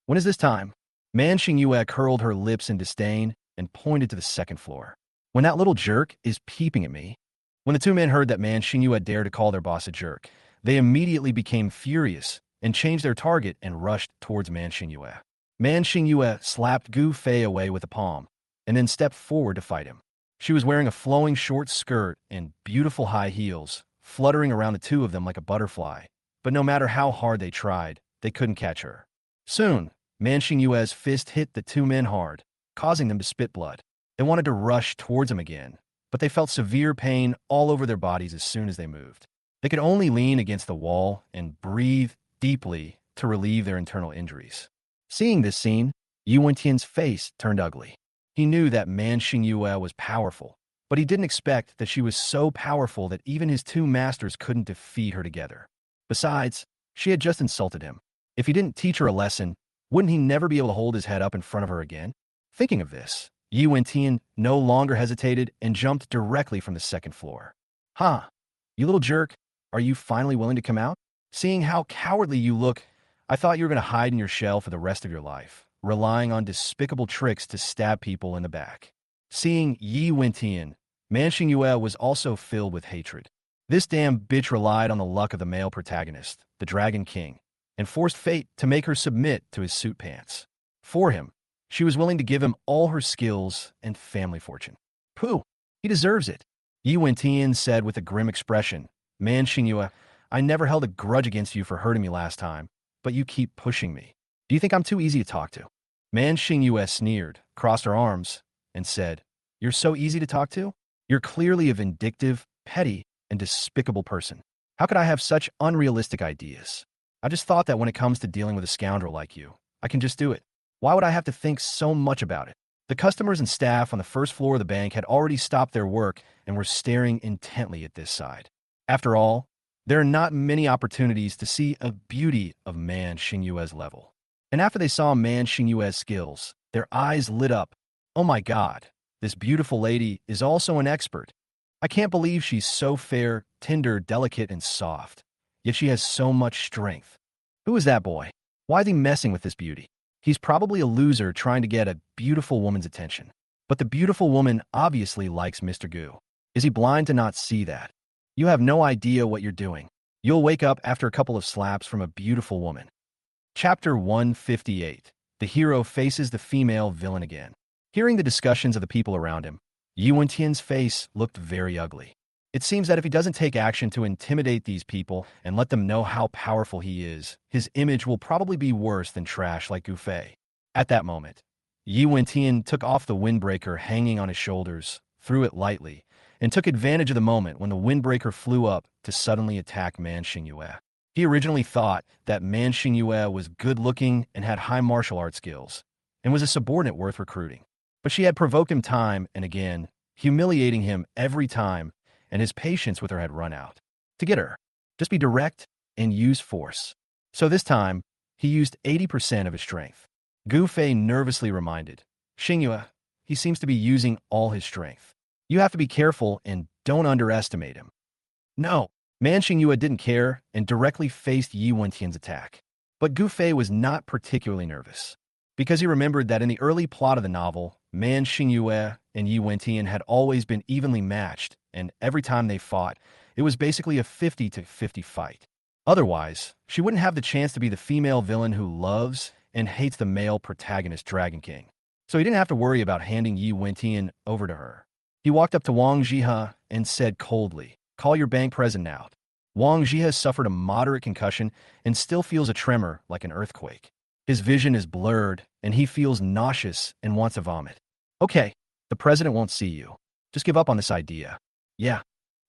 When is this time? Man Xingyue curled her lips in disdain and pointed to the second floor. When that little jerk is peeping at me. When the two men heard that Man Xingyue dared to call their boss a jerk, they immediately became furious and changed their target and rushed towards Man Xingyue. Man Xingyue slapped Gu Fei away with a palm and then stepped forward to fight him. She was wearing a flowing short skirt and beautiful high heels, fluttering around the two of them like a butterfly. But no matter how hard they tried, they couldn't catch her. Soon, Man Xingyue's fist hit the two men hard, causing them to spit blood. They wanted to rush towards him again, but they felt severe pain all over their bodies as soon as they moved. They could only lean against the wall and breathe deeply to relieve their internal injuries. Seeing this scene, Yi Wentian's face turned ugly. He knew that Man Xingyue was powerful, but he didn't expect that she was so powerful that even his two masters couldn't defeat her together. Besides, she had just insulted him. If he didn't teach her a lesson, wouldn't he never be able to hold his head up in front of her again? Thinking of this, Yi Wentian no longer hesitated and jumped directly from the second floor. "Huh, you little jerk, are you finally willing to come out? Seeing how cowardly you look, I thought you were going to hide in your shell for the rest of your life, relying on despicable tricks to stab people in the back." Seeing Yi Wentian, Man Xingyue was also filled with hatred. This damn bitch relied on the luck of the male protagonist, the Dragon King, and forced fate to make her submit to his suit pants. For him, she was willing to give him all her skills and family fortune. Pooh, he deserves it, Yi Wentian said with a grim expression. Man Xingyue, I never held a grudge against you for hurting me last time, but you keep pushing me. Do you think I'm too easy to talk to? Man Xingyue sneered, crossed her arms, and said, "You're so easy to talk to? You're clearly a vindictive, petty, and despicable person. How could I have such unrealistic ideas? I just thought that when it comes to dealing with a scoundrel like you, I can just do it. Why would I have to think so much about it?" The customers and staff on the first floor of the bank had already stopped their work and were staring intently at this side. After all, there are not many opportunities to see a beauty of Man Xingyue's level. And after they saw Man Xingyue's skills, their eyes lit up. "Oh my God, this beautiful lady is also an expert. I can't believe she's so fair, tender, delicate, and soft. Yet she has so much strength. Who is that boy? Why is he messing with this beauty? He's probably a loser trying to get a beautiful woman's attention. But the beautiful woman obviously likes Mr. Gu. Is he blind to not see that? You have no idea what you're doing. You'll wake up after a couple of slaps from a beautiful woman." Chapter 158. The hero faces the female villain again. Hearing the discussions of the people around him, Yi Wentian's face looked very ugly. It seems that if he doesn't take action to intimidate these people and let them know how powerful he is, his image will probably be worse than trash like Gu Fei. At that moment, Yi Wentian took off the windbreaker hanging on his shoulders, threw it lightly, and took advantage of the moment when the windbreaker flew up to suddenly attack Man Xingyue. He originally thought that Man Xingyue was good-looking and had high martial arts skills, and was a subordinate worth recruiting. But she had provoked him time and again, humiliating him every time, and his patience with her had run out. To get her, just be direct and use force. So this time, he used 80% of his strength. Gu Fei nervously reminded, "Xingyue, he seems to be using all his strength. You have to be careful and don't underestimate him." No, Man Xingyue didn't care and directly faced Yi Wentian's attack. But Gu Fei was not particularly nervous, because he remembered that in the early plot of the novel, Man Xingyue and Yi Wentian had always been evenly matched, and every time they fought, it was basically a 50-50 fight. Otherwise, she wouldn't have the chance to be the female villain who loves and hates the male protagonist Dragon King. So he didn't have to worry about handing Yi Wentian over to her. He walked up to Wang Jihe and said coldly, "Call your bank president out." Wang Jihe suffered a moderate concussion and still feels a tremor like an earthquake. His vision is blurred, and he feels nauseous and wants to vomit. "Okay, the president won't see you. Just give up on this idea." "Yeah."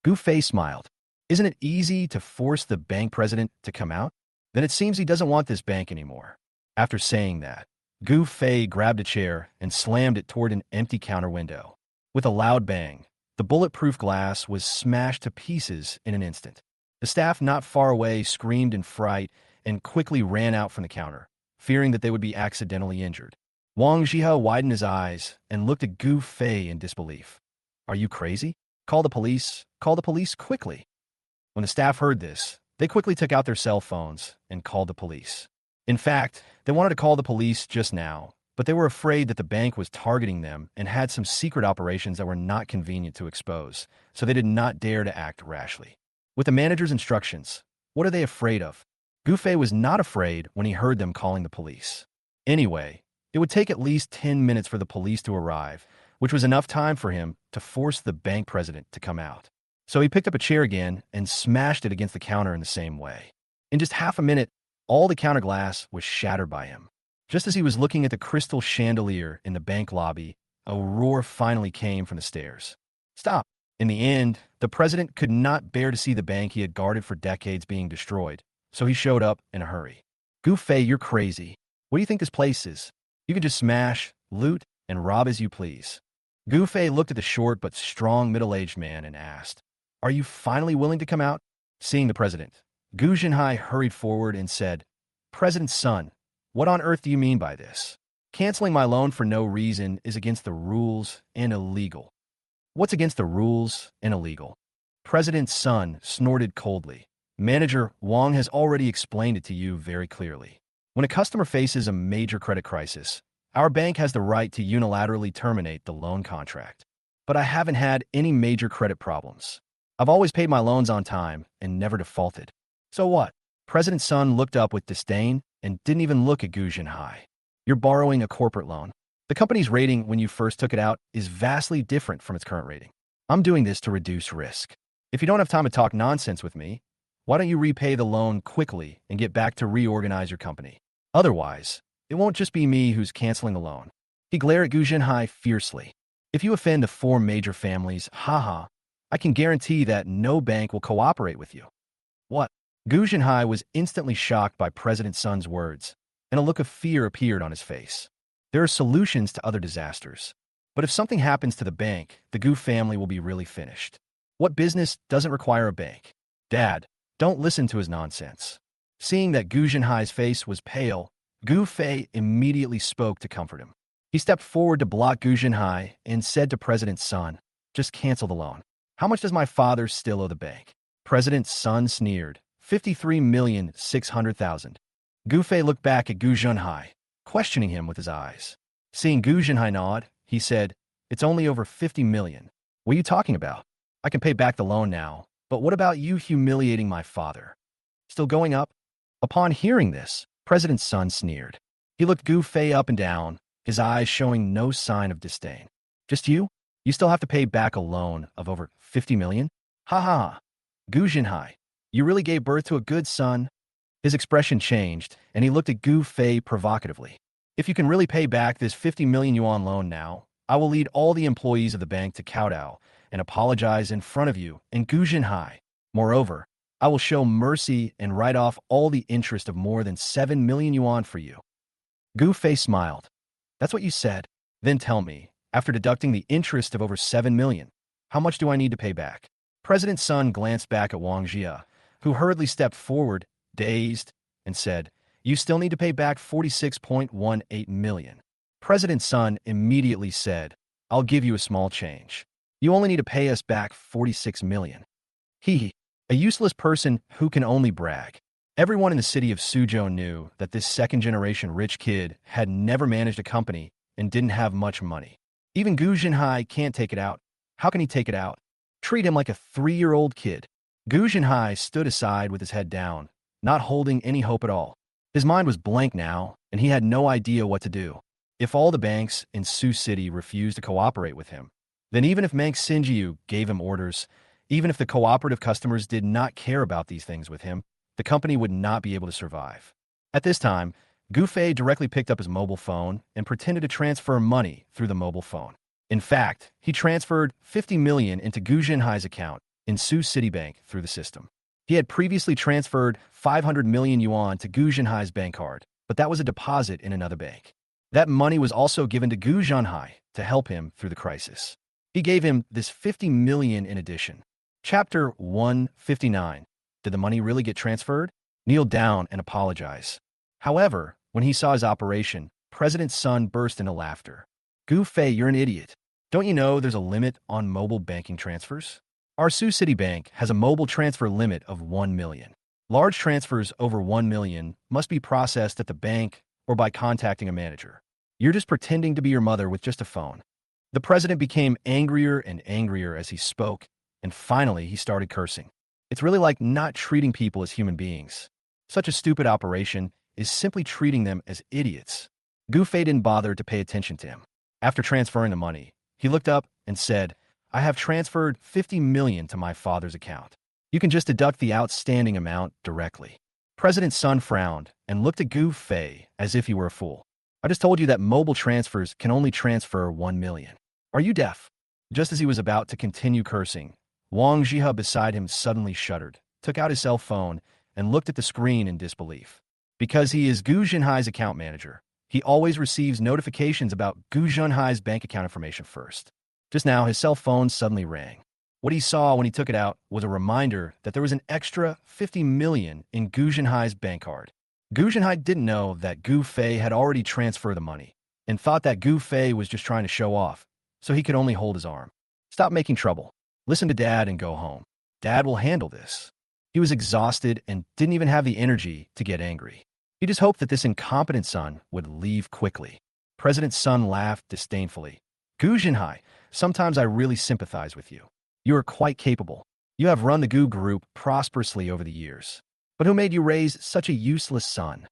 Gu Fei smiled. "Isn't it easy to force the bank president to come out? Then it seems he doesn't want this bank anymore." After saying that, Gu Fei grabbed a chair and slammed it toward an empty counter window. With a loud bang, the bulletproof glass was smashed to pieces in an instant. The staff not far away screamed in fright and quickly ran out from the counter, fearing that they would be accidentally injured. Wang Jihe widened his eyes and looked at Gu Fei in disbelief. "Are you crazy? Call the police. Call the police quickly." When the staff heard this, they quickly took out their cell phones and called the police. In fact, they wanted to call the police just now, but they were afraid that the bank was targeting them and had some secret operations that were not convenient to expose, so they did not dare to act rashly. With the manager's instructions, what are they afraid of? Gu Fei was not afraid when he heard them calling the police. Anyway, it would take at least 10 minutes for the police to arrive, which was enough time for him to force the bank president to come out. So he picked up a chair again and smashed it against the counter in the same way. In just half a minute, all the counter glass was shattered by him. Just as he was looking at the crystal chandelier in the bank lobby, a roar finally came from the stairs. "Stop!" In the end, the president could not bear to see the bank he had guarded for decades being destroyed, so he showed up in a hurry. "Gu Fei, you're crazy. What do you think this place is? You can just smash, loot, and rob as you please." Gu Fei looked at the short but strong middle-aged man and asked, "Are you finally willing to come out?" Seeing the president, Gu Jinhai hurried forward and said, "President's son, what on earth do you mean by this? Canceling my loan for no reason is against the rules and illegal." "What's against the rules and illegal?" President's son snorted coldly. "Manager Wang has already explained it to you very clearly. When a customer faces a major credit crisis, our bank has the right to unilaterally terminate the loan contract. But I haven't had any major credit problems. I've always paid my loans on time and never defaulted." "So what?" President's son looked up with disdain and didn't even look at Gu Jinhai. "You're borrowing a corporate loan. The company's rating when you first took it out is vastly different from its current rating. I'm doing this to reduce risk. If you don't have time to talk nonsense with me, why don't you repay the loan quickly and get back to reorganize your company? Otherwise, It won't just be me who's canceling the loan. He glared at Gu Zhenhai fiercely. If you offend the four major families, haha, I can guarantee that no bank will cooperate with you. What? Gu Zhenhai was instantly shocked by President Sun's words, and a look of fear appeared on his face. There are solutions to other disasters. But if something happens to the bank, the Gu family will be really finished. What business doesn't require a bank? Dad, don't listen to his nonsense. Seeing that Gu Zhenhai's face was pale, Gu Fei immediately spoke to comfort him. He stepped forward to block Gu Zhenhai and said to President Sun, just cancel the loan. How much does my father still owe the bank? President Sun sneered, 53,600,000. Gu Fei looked back at Gu Zhenhai, questioning him with his eyes. Seeing Gu Zhenhai nod, he said, it's only over 50 million. What are you talking about? I can pay back the loan now, but what about you humiliating my father? Still going up? Upon hearing this, President Sun sneered. He looked Gu Fei up and down, his eyes showing no sign of disdain. Just you? You still have to pay back a loan of over 50 million? Ha ha. Gu Zhenhai, you really gave birth to a good son? His expression changed, and he looked at Gu Fei provocatively. If you can really pay back this 50 million yuan loan now, I will lead all the employees of the bank to kowtow and apologize in front of you and Gu Zhenhai. Moreover, I will show mercy and write off all the interest of more than 7 million yuan for you. Gu Fei smiled. That's what you said. Then tell me, after deducting the interest of over 7 million, how much do I need to pay back? President Sun glanced back at Wang Jia, who hurriedly stepped forward, dazed, and said, you still need to pay back 46.18 million. President Sun immediately said, I'll give you a small change. You only need to pay us back 46 million. He, a useless person who can only brag. Everyone in the city of Suzhou knew that this second-generation rich kid had never managed a company and didn't have much money. Even Gu Zhenhai can't take it out. How can he take it out? Treat him like a 3-year-old kid. Gu Zhenhai stood aside with his head down, not holding any hope at all. His mind was blank now, and he had no idea what to do. If all the banks in Su City refused to cooperate with him, then even if Mank Xinjiu gave him orders, even if the cooperative customers did not care about these things with him, the company would not be able to survive. At this time, Gu Fei directly picked up his mobile phone and pretended to transfer money through the mobile phone. In fact, he transferred 50 million into Gu Zhenhai's account in Su City Bank through the system. He had previously transferred 500 million yuan to Gu Zhenhai's bank card, but that was a deposit in another bank. That money was also given to Gu Zhenhai to help him through the crisis. He gave him this 50 million in addition. Chapter 159. Did the money really get transferred? Kneel down and apologize. However, when he saw his operation, President Sun burst into laughter. Gu Fei, you're an idiot. Don't you know there's a limit on mobile banking transfers? Our Sioux City Bank has a mobile transfer limit of 1 million. Large transfers over 1 million must be processed at the bank or by contacting a manager. You're just pretending to be your mother with just a phone. The president became angrier and angrier as he spoke, and finally he started cursing. It's really like not treating people as human beings. Such a stupid operation is simply treating them as idiots. Gu Fei didn't bother to pay attention to him. After transferring the money, he looked up and said, I have transferred 50 million to my father's account. You can just deduct the outstanding amount directly. President Sun frowned and looked at Gu Fei as if he were a fool. I just told you that mobile transfers can only transfer 1 million. Are you deaf? Just as he was about to continue cursing, Wang Jia beside him suddenly shuddered, took out his cell phone, and looked at the screen in disbelief. Because he is Gu Zhenhai's account manager, he always receives notifications about Gu Zhenhai's bank account information first. Just now, his cell phone suddenly rang. What he saw when he took it out was a reminder that there was an extra 50 million in Gu Zhenhai's bank card. Gu Zhenhai didn't know that Gu Fei had already transferred the money and thought that Gu Fei was just trying to show off, so he could only hold his arm. Stop making trouble. Listen to Dad and go home. Dad will handle this. He was exhausted and didn't even have the energy to get angry. He just hoped that this incompetent son would leave quickly. President Sun laughed disdainfully. Gu Zhenhai, sometimes I really sympathize with you. You are quite capable. You have run the Gu Group prosperously over the years. But who made you raise such a useless son?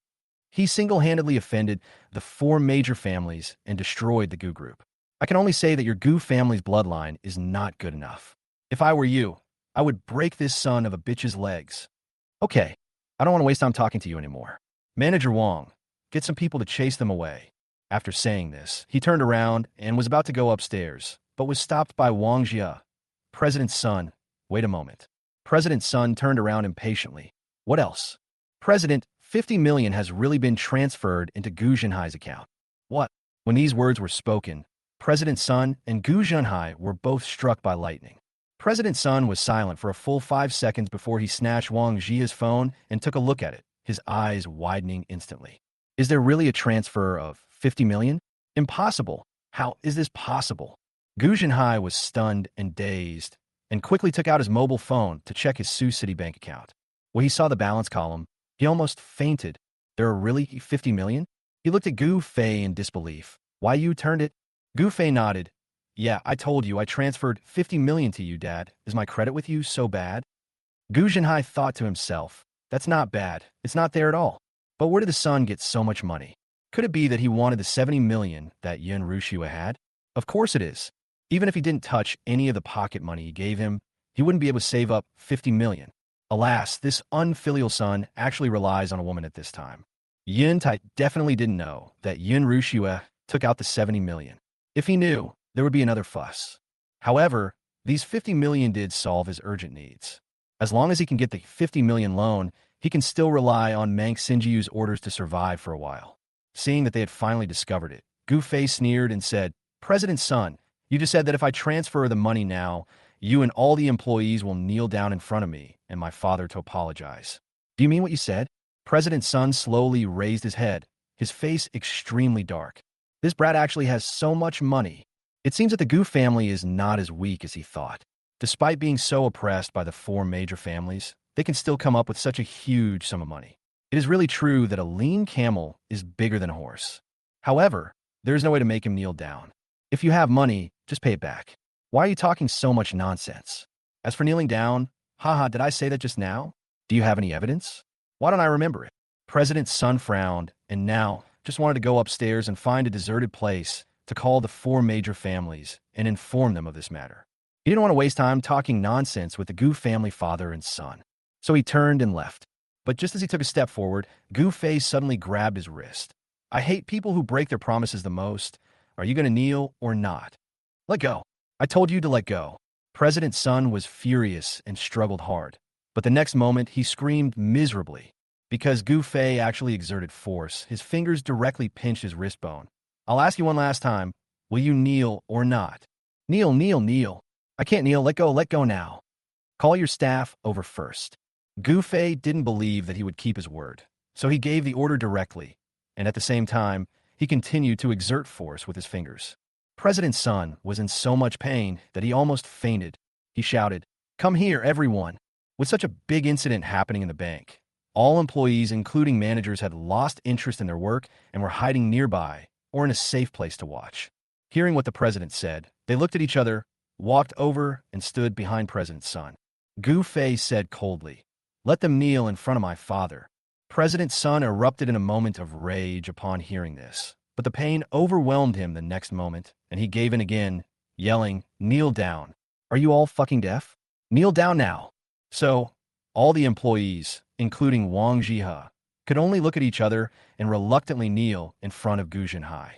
He single-handedly offended the 4 major families and destroyed the Gu Group. I can only say that your Gu family's bloodline is not good enough. If I were you, I would break this son of a bitch's legs. Okay, I don't want to waste time talking to you anymore. Manager Wang, get some people to chase them away. After saying this, he turned around and was about to go upstairs, but was stopped by Wang Jia. President's son. Wait a moment. President's son turned around impatiently. What else? President, 50 million has really been transferred into Gu Zhenhai's account. What? When these words were spoken, President Sun and Gu Zhenhai were both struck by lightning. President Sun was silent for a full 5 seconds before he snatched Wang Jia's phone and took a look at it, his eyes widening instantly. Is there really a transfer of 50 million? Impossible. How is this possible? Gu Zhenhai was stunned and dazed, and quickly took out his mobile phone to check his Sioux City bank account. When he saw the balance column, he almost fainted. There are really 50 million? He looked at Gu Fei in disbelief. Why you turned it? Gu Fei nodded. Yeah, I told you I transferred 50 million to you, Dad. Is my credit with you so bad? Gu Zhenhai thought to himself, that's not bad. It's not there at all. But where did the son get so much money? Could it be that he wanted the 70 million that Yin Rushua had? Of course it is. Even if he didn't touch any of the pocket money he gave him, he wouldn't be able to save up 50 million. Alas, this unfilial son actually relies on a woman at this time. Yin Tai definitely didn't know that Yin Rushua took out the 70 million. If he knew, there would be another fuss. However, these 50 million did solve his urgent needs. As long as he can get the 50 million loan, he can still rely on Mang Xinjiu's orders to survive for a while. Seeing that they had finally discovered it, Gu Fei sneered and said, President Sun, you just said that if I transfer the money now, you and all the employees will kneel down in front of me and my father to apologize. Do you mean what you said? President Sun slowly raised his head, his face extremely dark. This brat actually has so much money. It seems that the Gu family is not as weak as he thought. Despite being so oppressed by the 4 major families, they can still come up with such a huge sum of money. It is really true that a lean camel is bigger than a horse. However, there is no way to make him kneel down. If you have money, just pay it back. Why are you talking so much nonsense? As for kneeling down, haha, did I say that just now? Do you have any evidence? Why don't I remember it? President Sun frowned, and now just wanted to go upstairs and find a deserted place to call the 4 major families and inform them of this matter. He didn't want to waste time talking nonsense with the Gu family father and son. So he turned and left. But just as he took a step forward, Gu Fei suddenly grabbed his wrist. I hate people who break their promises the most. Are you going to kneel or not? Let go. I told you to let go. President Sun was furious and struggled hard. But the next moment, he screamed miserably. Because Gu Fei actually exerted force, his fingers directly pinched his wrist bone. I'll ask you one last time. Will you kneel or not? Kneel, kneel, kneel. I can't kneel. Let go now. Call your staff over first. Gu Fei didn't believe that he would keep his word, so he gave the order directly, and at the same time, he continued to exert force with his fingers. President Sun was in so much pain that he almost fainted. He shouted, Come here, everyone. With such a big incident happening in the bank, all employees, including managers, had lost interest in their work and were hiding nearby or in a safe place to watch. Hearing what the president said, they looked at each other, walked over, and stood behind President Sun. Gu Fei said coldly, Let them kneel in front of my father. President Sun erupted in a moment of rage upon hearing this, but the pain overwhelmed him the next moment, and he gave in again, yelling, Kneel down. Are you all fucking deaf? Kneel down now. So, all the employees, including Wang Jia, could only look at each other and reluctantly kneel in front of Gu Zhenhai.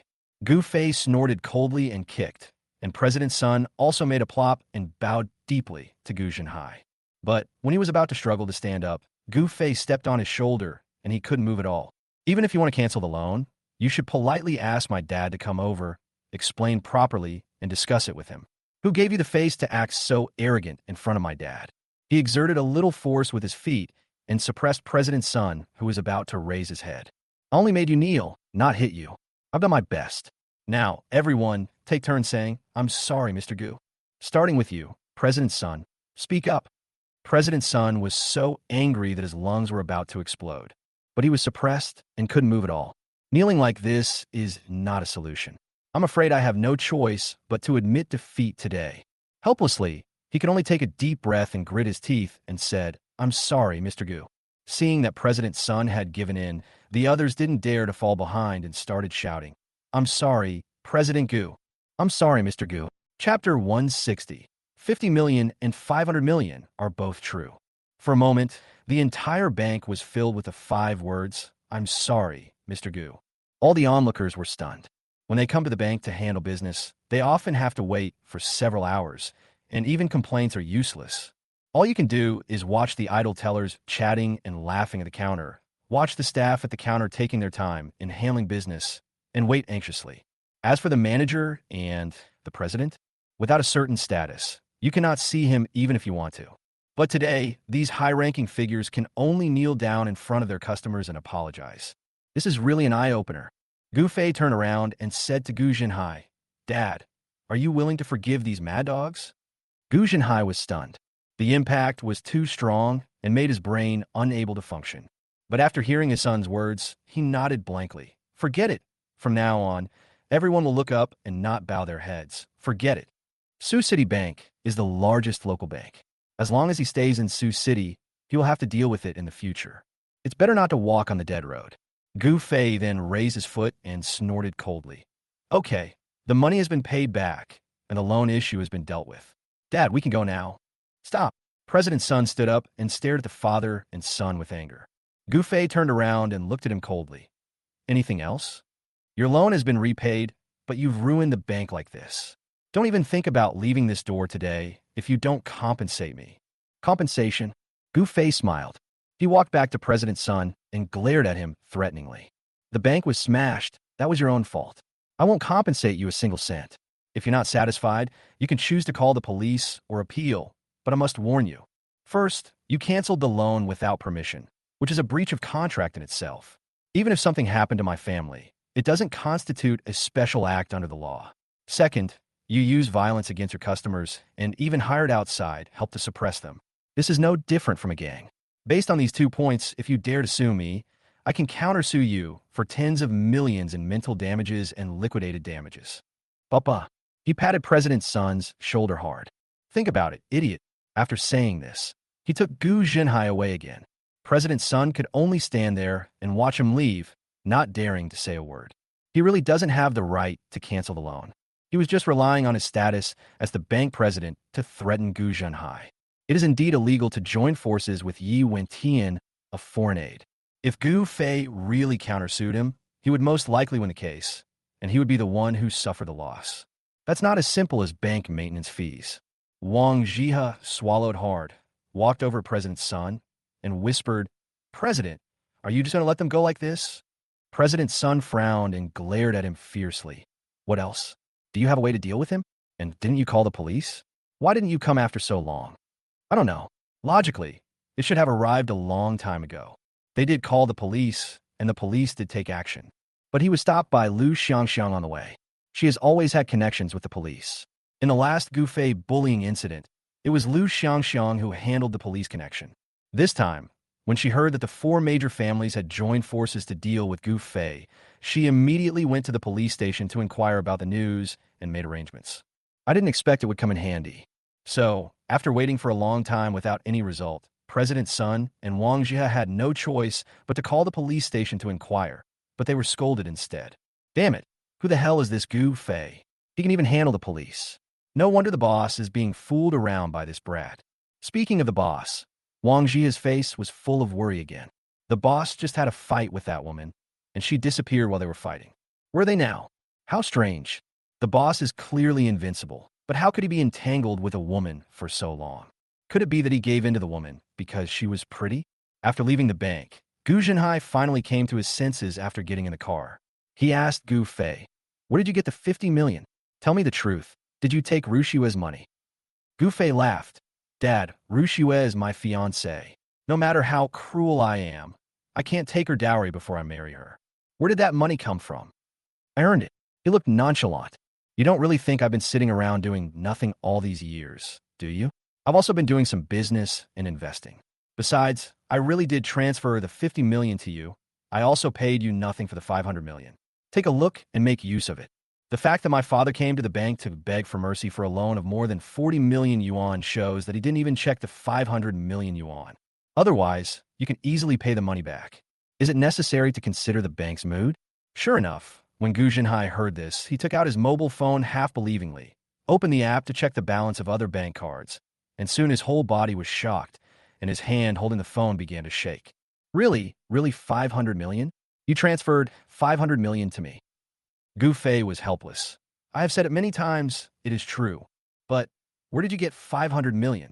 Gu Fei snorted coldly and kicked, and President Sun also made a plop and bowed deeply to Gu Zhenhai. But when he was about to struggle to stand up, Gu Fei stepped on his shoulder, and he couldn't move at all. Even if you want to cancel the loan, you should politely ask my dad to come over, explain properly, and discuss it with him. Who gave you the face to act so arrogant in front of my dad? He exerted a little force with his feet and suppressed President Sun, who was about to raise his head. I only made you kneel, not hit you. I've done my best. Now, everyone, take turns saying, I'm sorry, Mr. Gu. Starting with you, President Sun, speak up. President Sun was so angry that his lungs were about to explode. But he was suppressed and couldn't move at all. Kneeling like this is not a solution. I'm afraid I have no choice but to admit defeat today. Helplessly, he could only take a deep breath and grit his teeth and said, I'm sorry, Mr. Gu. Seeing that President Sun had given in, the others didn't dare to fall behind and started shouting, I'm sorry, President Gu. I'm sorry, Mr. Gu. Chapter 160. 50 million and 500 million are both true. For a moment, the entire bank was filled with the 5 words, I'm sorry, Mr. Gu. All the onlookers were stunned. When they come to the bank to handle business, they often have to wait for several hours, and even complaints are useless. All you can do is watch the idle tellers chatting and laughing at the counter, watch the staff at the counter taking their time in handling business, and wait anxiously. As for the manager and the president, without a certain status, you cannot see him even if you want to. But today, these high-ranking figures can only kneel down in front of their customers and apologize. This is really an eye-opener. Gu Fei turned around and said to Gu Jinhai, "Dad, are you willing to forgive these mad dogs?" Gu Jinhai was stunned. The impact was too strong and made his brain unable to function. But after hearing his son's words, he nodded blankly. "Forget it. From now on, everyone will look up and not bow their heads. Forget it." Sioux City Bank is the largest local bank. As long as he stays in Sioux City, he will have to deal with it in the future. It's better not to walk on the dead road. Gu Fei then raised his foot and snorted coldly. "Okay, the money has been paid back, and the loan issue has been dealt with. Dad, we can go now." "Stop." President's son stood up and stared at the father and son with anger. Gu Fei turned around and looked at him coldly. "Anything else? Your loan has been repaid, but you've ruined the bank like this. Don't even think about leaving this door today if you don't compensate me." "Compensation?" Gu Fei smiled. He walked back to President's son and glared at him threateningly. "The bank was smashed. That was your own fault. I won't compensate you a single cent. If you're not satisfied, you can choose to call the police or appeal, but I must warn you. First, you canceled the loan without permission, which is a breach of contract in itself. Even if something happened to my family, it doesn't constitute a special act under the law. Second, you used violence against your customers and even hired outside help to suppress them. This is no different from a gang. Based on these 2 points, if you dare to sue me, I can countersue you for tens of millions in mental damages and liquidated damages." "Papa." He patted President's son's shoulder hard. "Think about it, idiot." After saying this, he took Gu Jinhai away again. President's son could only stand there and watch him leave, not daring to say a word. He really doesn't have the right to cancel the loan. He was just relying on his status as the bank president to threaten Gu Jinhai. It is indeed illegal to join forces with Yi Wentian, a foreign aide. If Gu Fei really countersued him, he would most likely win the case, and he would be the one who suffered the loss. That's not as simple as bank maintenance fees. Wang Jiha swallowed hard, walked over President's son, and whispered, "President, are you just going to let them go like this?" President's son frowned and glared at him fiercely. "What else? Do you have a way to deal with him? And didn't you call the police? Why didn't you come after so long?" "I don't know. Logically, it should have arrived a long time ago. They did call the police, and the police did take action. But he was stopped by Lu Xiangxiang on the way. She has always had connections with the police. In the last Gu Fei bullying incident, it was Lu Xiangxiang who handled the police connection. This time, when she heard that the 4 major families had joined forces to deal with Gu Fei, she immediately went to the police station to inquire about the news and made arrangements. I didn't expect it would come in handy. So, after waiting for a long time without any result, President's son and Wang Jia had no choice but to call the police station to inquire, but they were scolded instead. Damn it, who the hell is this Gu Fei? He can even handle the police. No wonder the boss is being fooled around by this brat. Speaking of the boss, Wang Jia's face was full of worry again. The boss just had a fight with that woman, and she disappeared while they were fighting. Where are they now? How strange. The boss is clearly invincible, but how could he be entangled with a woman for so long? Could it be that he gave in to the woman because she was pretty? After leaving the bank, Gu Jinhai finally came to his senses after getting in the car. He asked Gu Fei, "Where did you get the 50 million? Tell me the truth. Did you take Ru Xue's money?" Gu Fei laughed. "Dad, Ru Xue is my fiancée. No matter how cruel I am, I can't take her dowry before I marry her. Where did that money come from?" "I earned it." He looked nonchalant. "You don't really think I've been sitting around doing nothing all these years, do you? I've also been doing some business and investing. Besides, I really did transfer the 50 million to you. I also paid you nothing for the 500 million. Take a look and make use of it. The fact that my father came to the bank to beg for mercy for a loan of more than 40 million yuan shows that he didn't even check the 500 million yuan. Otherwise, you can easily pay the money back. Is it necessary to consider the bank's mood?" Sure enough, when Gu Jinhai heard this, he took out his mobile phone half-believingly, opened the app to check the balance of other bank cards, and soon his whole body was shocked, and his hand holding the phone began to shake. Really 500 million? You transferred 500 million to me. Gu Fei was helpless. I have said it many times, it is true. But where did you get 500 million?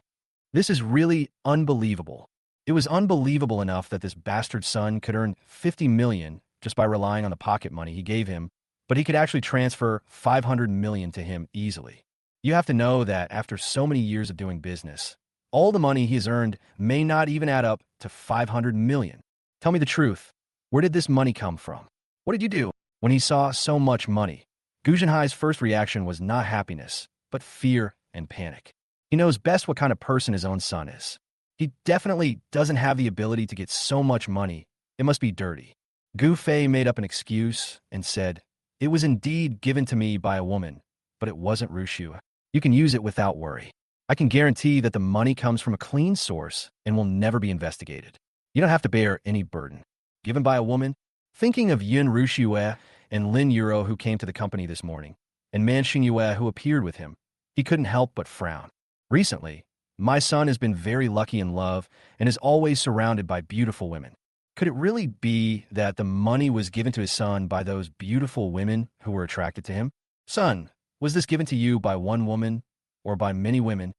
This is really unbelievable. It was unbelievable enough that this bastard son could earn 50 million just by relying on the pocket money he gave him, but he could actually transfer 500 million to him easily. You have to know that after so many years of doing business, all the money he has earned may not even add up to 500 million. Tell me the truth. Where did this money come from? What did you do? When he saw so much money, Gu Zhenhai's first reaction was not happiness, but fear and panic. He knows best what kind of person his own son is. He definitely doesn't have the ability to get so much money. It must be dirty. Gu Fei made up an excuse and said, "It was indeed given to me by a woman, but it wasn't Rushua. You can use it without worry. I can guarantee that the money comes from a clean source and will never be investigated. You don't have to bear any burden. Given by a woman?" Thinking of Yun Rushua and Lin Euro who came to the company this morning, and Man Xingyue who appeared with him, he couldn't help but frown. Recently, my son has been very lucky in love and is always surrounded by beautiful women. Could it really be that the money was given to his son by those beautiful women who were attracted to him? Son, was this given to you by one woman or by many women?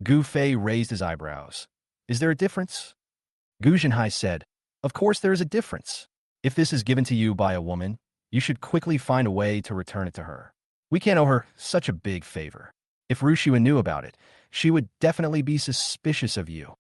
Gu Fei raised his eyebrows. Is there a difference? Gu Zhenhai said, "Of course there is a difference. If this is given to you by a woman, you should quickly find a way to return it to her. We can't owe her such a big favor. If Rushua knew about it, she would definitely be suspicious of you.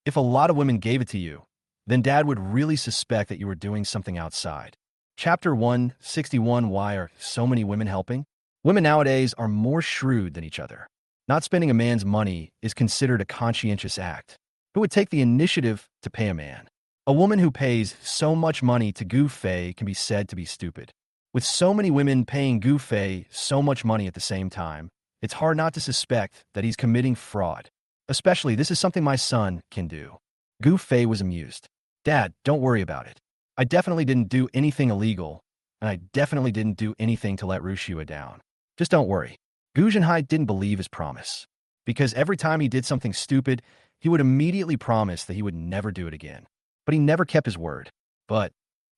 If a lot of women gave it to you, then Dad would really suspect that you were doing something outside." Chapter 161. Why are so many women helping? Women nowadays are more shrewd than each other. Not spending a man's money is considered a conscientious act. Who would take the initiative to pay a man? A woman who pays so much money to Gu Fei can be said to be stupid. With so many women paying Gu Fei so much money at the same time, it's hard not to suspect that he's committing fraud. Especially, this is something my son can do. Gu Fei was amused. "Dad, don't worry about it. I definitely didn't do anything illegal, and I definitely didn't do anything to let Rushua down. Just don't worry." Gu Zhenhai didn't believe his promise, because every time he did something stupid, he would immediately promise that he would never do it again. But he never kept his word. But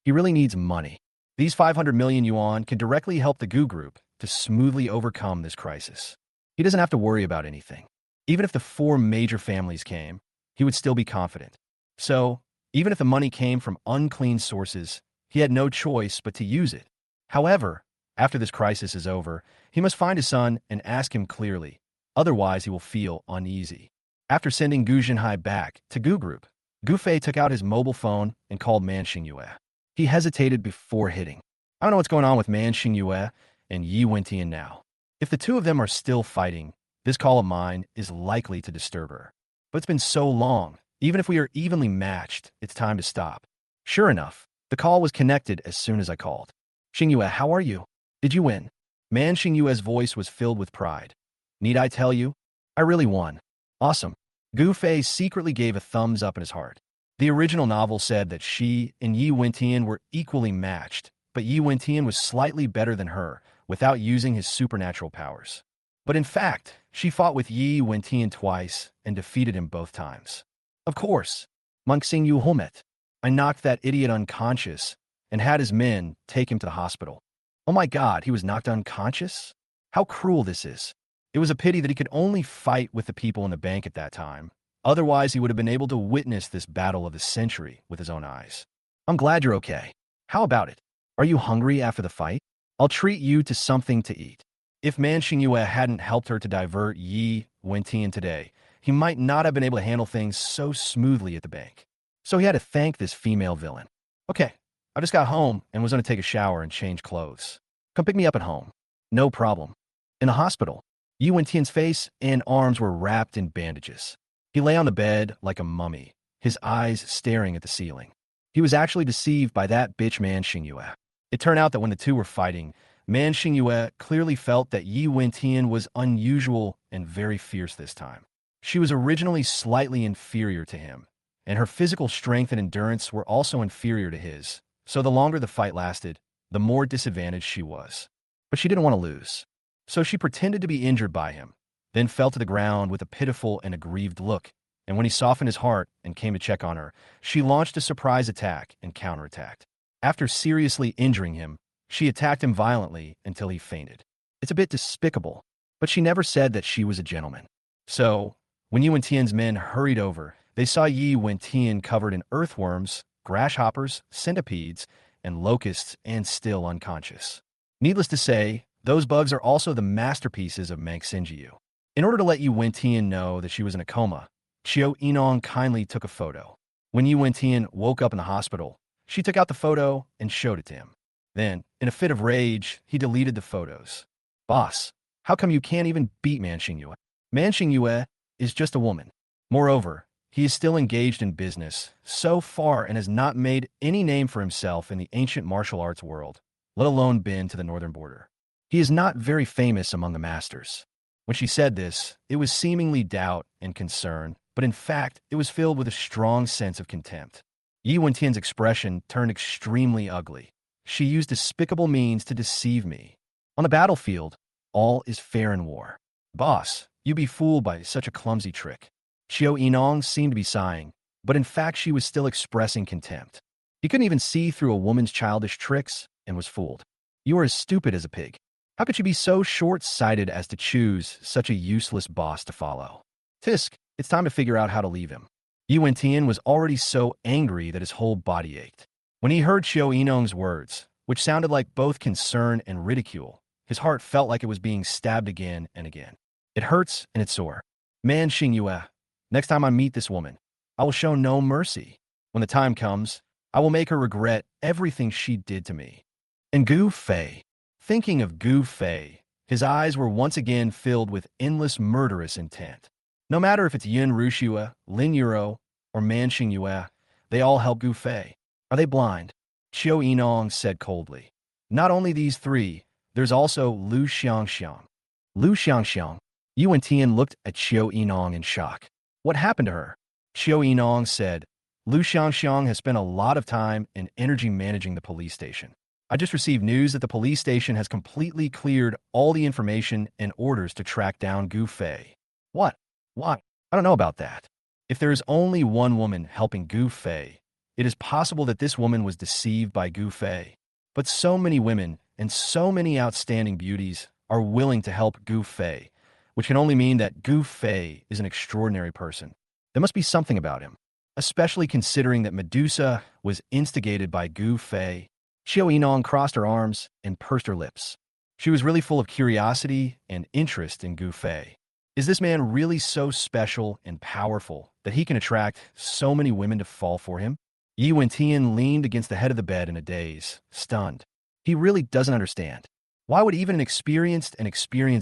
he really needs money. These 500 million yuan can directly help the Gu Group to smoothly overcome this crisis. He doesn't have to worry about anything. Even if the 4 major families came, he would still be confident. So, even if the money came from unclean sources, he had no choice but to use it. However, after this crisis is over, he must find his son and ask him clearly. Otherwise, he will feel uneasy. After sending Gu Zhenhai back to Gu Group, Gu Fei took out his mobile phone and called Man Xingyue. He hesitated before hitting. I don't know what's going on with Man Xingyue and Yi Wentian now. If the two of them are still fighting, this call of mine is likely to disturb her. But it's been so long. Even if we are evenly matched, it's time to stop. Sure enough, the call was connected as soon as I called. "Xingyue, how are you? Did you win?" Man Xingyue's voice was filled with pride. "Need I tell you? I really won." "Awesome." Gu Fei secretly gave a thumbs up in his heart. The original novel said that she and Yi Wentian were equally matched, but Yi Wentian was slightly better than her without using his supernatural powers. But in fact, she fought with Yi Wentian twice and defeated him both times. Of course, Monk Xingyu Homet. I knocked that idiot unconscious and had his men take him to the hospital. Oh my God, he was knocked unconscious? How cruel this is. It was a pity that he could only fight with the people in the bank at that time. Otherwise, he would have been able to witness this battle of the century with his own eyes. I'm glad you're okay. How about it? Are you hungry after the fight? I'll treat you to something to eat. If Man Xingyue hadn't helped her to divert Yi Wentian today, he might not have been able to handle things so smoothly at the bank. So he had to thank this female villain. Okay, I just got home and was going to take a shower and change clothes. Come pick me up at home. No problem. In the hospital, Yi Wentian's face and arms were wrapped in bandages. He lay on the bed like a mummy, his eyes staring at the ceiling. He was actually deceived by that bitch Man Xingyue. It turned out that when the two were fighting, Man Xingyue clearly felt that Yi Wentian was unusual and very fierce this time. She was originally slightly inferior to him, and her physical strength and endurance were also inferior to his, so the longer the fight lasted, the more disadvantaged she was. But she didn't want to lose. So she pretended to be injured by him, then fell to the ground with a pitiful and aggrieved look, and when he softened his heart and came to check on her, she launched a surprise attack and counterattacked. After seriously injuring him, she attacked him violently until he fainted. It's a bit despicable, but she never said that she was a gentleman. So, when Yi Wentian's men hurried over, they saw Yi Wentian covered in earthworms, grasshoppers, centipedes, and locusts and still unconscious. Needless to say, those bugs are also the masterpieces of Mank Sinjiu. In order to let Yi Wentian know that she was in a coma, Qiu Yinong kindly took a photo. When Yi Wentian woke up in the hospital, she took out the photo and showed it to him. Then, in a fit of rage, he deleted the photos. Boss, how come you can't even beat Man Xingyue? Man Xingyue is just a woman. Moreover, he is still engaged in business so far and has not made any name for himself in the ancient martial arts world, let alone been to the northern border. He is not very famous among the masters. When she said this, it was seemingly doubt and concern, but in fact, it was filled with a strong sense of contempt. Yi Wentian's expression turned extremely ugly. She used despicable means to deceive me. On the battlefield, all is fair in war. Boss, you be fooled by such a clumsy trick. Qiu Yinong seemed to be sighing, but in fact she was still expressing contempt. He couldn't even see through a woman's childish tricks and was fooled. You are as stupid as a pig. How could you be so short-sighted as to choose such a useless boss to follow? Tisk, it's time to figure out how to leave him. Yi Wentian was already so angry that his whole body ached. When he heard Qiu Yinong's words, which sounded like both concern and ridicule, his heart felt like it was being stabbed again and again. It hurts and it's sore. Man Xingyue, next time I meet this woman, I will show no mercy. When the time comes, I will make her regret everything she did to me. And Gu Fei. Thinking of Gu Fei, his eyes were once again filled with endless murderous intent. No matter if it's Yin Rushue, Lin Yuro, or Man Xingyue, they all help Gu Fei. Are they blind? Qiu Yinong said coldly. Not only these three, there's also Lu Xiangxiang. Lu Xiangxiang. Yi Wentian looked at Qiu Yinong in shock. What happened to her? Qiu Yinong said, Lu Xiangxiang has spent a lot of time and energy managing the police station. I just received news that the police station has completely cleared all the information and orders to track down Gu Fei. What? Why? I don't know about that. If there is only one woman helping Gu Fei, it is possible that this woman was deceived by Gu Fei. But so many women and so many outstanding beauties are willing to help Gu Fei, which can only mean that Gu Fei is an extraordinary person. There must be something about him, especially considering that Medusa was instigated by Gu Fei. Qiu Yinong crossed her arms and pursed her lips. She was really full of curiosity and interest in Gu Fei. Is this man really so special and powerful that he can attract so many women to fall for him? Yi Wentian leaned against the head of the bed in a daze, stunned. He really doesn't understand. Why would even an experienced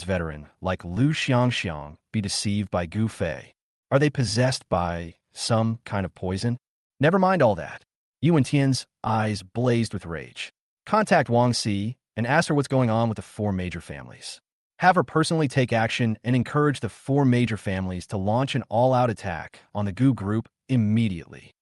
veteran like Lu Xiangxiang be deceived by Gu Fei? Are they possessed by some kind of poison? Never mind all that. Yi Wentian's eyes blazed with rage. Contact Wang Si and ask her what's going on with the four major families. Have her personally take action and encourage the four major families to launch an all-out attack on the Gu group immediately.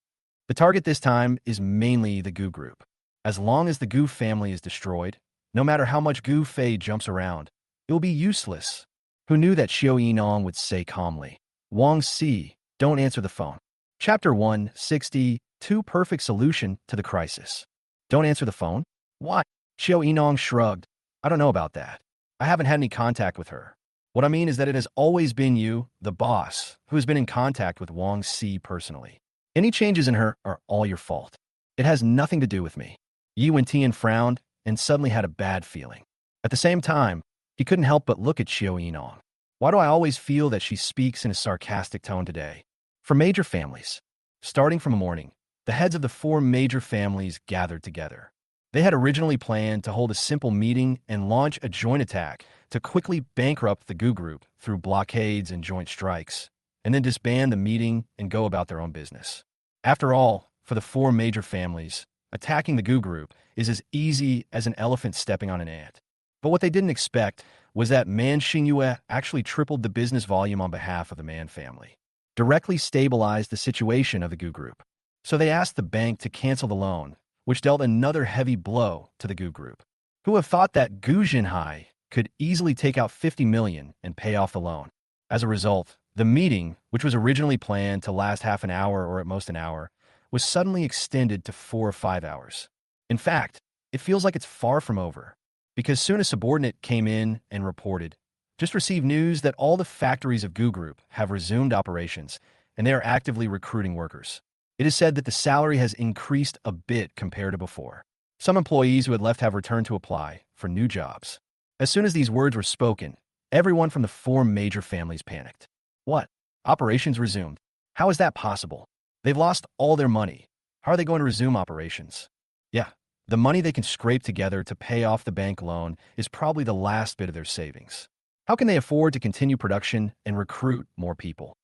The target this time is mainly the Gu group. As long as the Gu family is destroyed, no matter how much Gu Fei jumps around, it will be useless. Who knew that Qiu Yinong would say calmly, Wang Si, don't answer the phone. Chapter 160, Perfect Solution to the Crisis. Don't answer the phone? Why? Qiu Yinong shrugged. I don't know about that. I haven't had any contact with her. What I mean is that it has always been you, the boss, who has been in contact with Wang Si personally. Any changes in her are all your fault. It has nothing to do with me. Yi Wentian frowned and suddenly had a bad feeling. At the same time, he couldn't help but look at Qiu Yinong. Why do I always feel that she speaks in a sarcastic tone today? For major families, starting from the morning, the heads of the four major families gathered together. They had originally planned to hold a simple meeting and launch a joint attack to quickly bankrupt the Gu group through blockades and joint strikes, and then disband the meeting and go about their own business. After all, for the four major families, attacking the Gu group is as easy as an elephant stepping on an ant. But what they didn't expect was that Man Xingyue actually tripled the business volume on behalf of the Man family, directly stabilized the situation of the Gu group. So they asked the bank to cancel the loan, which dealt another heavy blow to the Gu group. Who have thought that Gu Jinhai could easily take out 50 million and pay off the loan? As a result, the meeting, which was originally planned to last half an hour or at most an hour, was suddenly extended to 4 or 5 hours. In fact, it feels like it's far from over. Because soon a subordinate came in and reported, just received news that all the factories of GU Group have resumed operations, and they are actively recruiting workers. It is said that the salary has increased a bit compared to before. Some employees who had left have returned to apply for new jobs. As soon as these words were spoken, everyone from the four major families panicked. What? Operations resumed? How is that possible? They've lost all their money. How are they going to resume operations? Yeah, the money they can scrape together to pay off the bank loan is probably the last bit of their savings. How can they afford to continue production and recruit more people?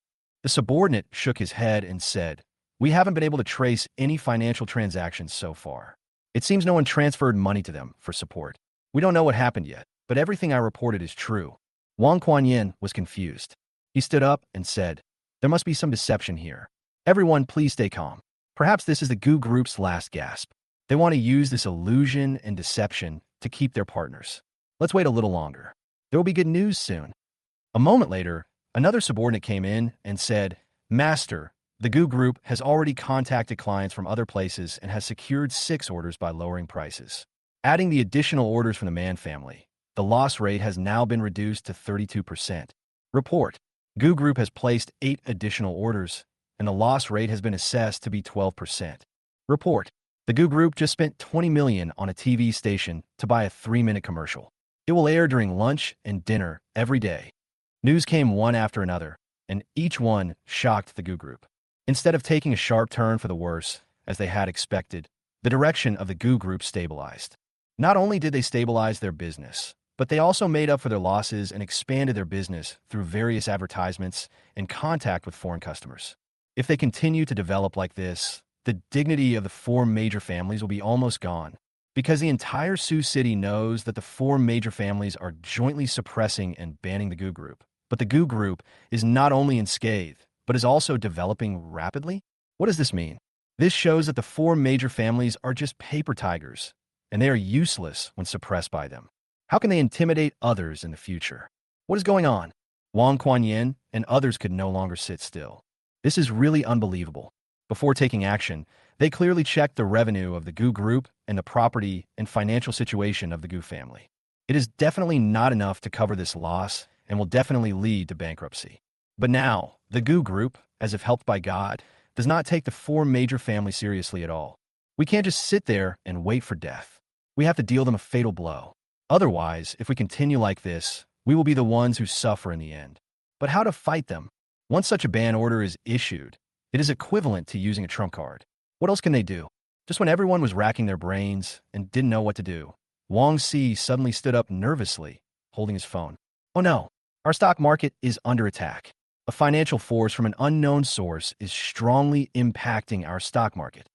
The subordinate shook his head and said, "We haven't been able to trace any financial transactions so far. It seems no one transferred money to them for support. We don't know what happened yet, but everything I reported is true." Wang Kuan-yin was confused. He stood up and said, "There must be some deception here. Everyone, please stay calm. Perhaps this is the GU Group's last gasp. They want to use this illusion and deception to keep their partners. Let's wait a little longer. There will be good news soon." A moment later, another subordinate came in and said, "Master, the GU Group has already contacted clients from other places and has secured 6 orders by lowering prices. Adding the additional orders from the Man family, the loss rate has now been reduced to 32%. Report. GU Group has placed 8 additional orders, and the loss rate has been assessed to be 12%. Report. The GU Group just spent 20 million on a TV station to buy a 3-minute commercial. It will air during lunch and dinner every day." News came one after another, and each one shocked the GU Group. Instead of taking a sharp turn for the worse, as they had expected, the direction of the GU Group stabilized. Not only did they stabilize their business, but they also made up for their losses and expanded their business through various advertisements and contact with foreign customers. If they continue to develop like this, the dignity of the 4 major families will be almost gone, because the entire Sioux City knows that the 4 major families are jointly suppressing and banning the GU Group. But the GU Group is not only unscathed, but is also developing rapidly? What does this mean? This shows that the 4 major families are just paper tigers, and they are useless when suppressed by them. How can they intimidate others in the future? What is going on? Wang Kuan-yin and others could no longer sit still. This is really unbelievable. Before taking action, they clearly checked the revenue of the GU Group and the property and financial situation of the GU family. It is definitely not enough to cover this loss and will definitely lead to bankruptcy. But now, the GU Group, as if helped by God, does not take the 4 major families seriously at all. We can't just sit there and wait for death. We have to deal them a fatal blow. Otherwise, if we continue like this, we will be the ones who suffer in the end. But how to fight them? Once such a ban order is issued, it is equivalent to using a trump card. What else can they do? Just when everyone was racking their brains and didn't know what to do, Wang Si suddenly stood up nervously, holding his phone. "Oh no, our stock market is under attack. A financial force from an unknown source is strongly impacting our stock market."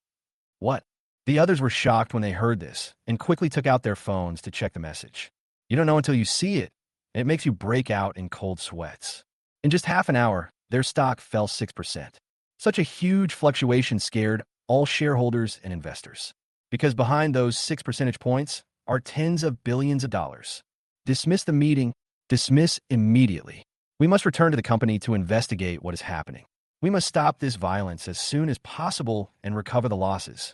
What? The others were shocked when they heard this and quickly took out their phones to check the message. You don't know until you see it, and it makes you break out in cold sweats. In just half an hour, their stock fell 6%. Such a huge fluctuation scared all shareholders and investors, because behind those 6 percentage points are tens of billions of dollars. Dismiss the meeting. Dismiss immediately. We must return to the company to investigate what is happening. We must stop this violence as soon as possible and recover the losses.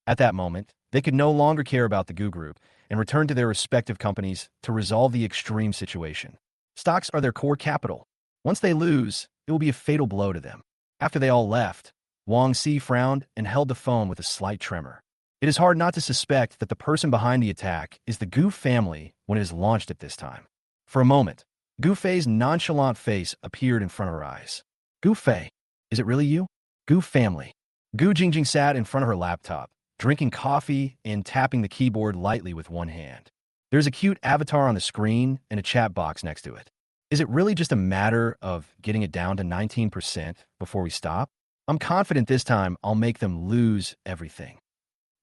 At that moment, they could no longer care about the GU Group and return to their respective companies to resolve the extreme situation. Stocks are their core capital. Once they lose, it will be a fatal blow to them. After they all left, Wang Si frowned and held the phone with a slight tremor. It is hard not to suspect that the person behind the attack is the GU family when it is launched at this time. For a moment, Gu Fei's nonchalant face appeared in front of her eyes. "Gu Fei, is it really you?" "GU family." Gu Jingjing sat in front of her laptop, drinking coffee and tapping the keyboard lightly with one hand. There's a cute avatar on the screen and a chat box next to it. Is it really just a matter of getting it down to 19% before we stop? I'm confident this time I'll make them lose everything.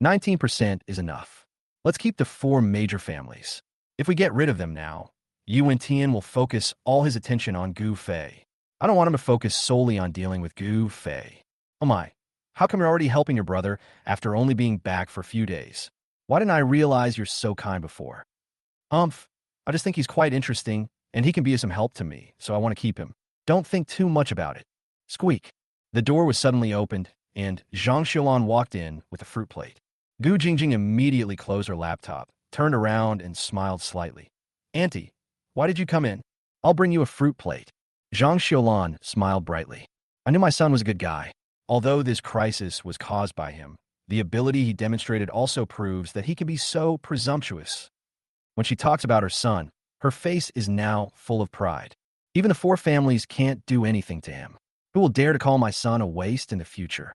19% is enough. Let's keep the 4 major families. If we get rid of them now, Yuan Tian will focus all his attention on Gu Fei. I don't want him to focus solely on dealing with Gu Fei. Oh my, how come you're already helping your brother after only being back for a few days? Why didn't I realize you're so kind before? I just think he's quite interesting, and he can be of some help to me, so I want to keep him. Don't think too much about it. Squeak. The door was suddenly opened, and Zhang Xiaolan walked in with a fruit plate. Gu Jingjing immediately closed her laptop, turned around, and smiled slightly. Auntie, why did you come in? I'll bring you a fruit plate. Zhang Xiaolan smiled brightly. I knew my son was a good guy. Although this crisis was caused by him, the ability he demonstrated also proves that he can be so presumptuous. When she talks about her son, her face is now full of pride. Even the four families can't do anything to him. Who will dare to call my son a waste in the future?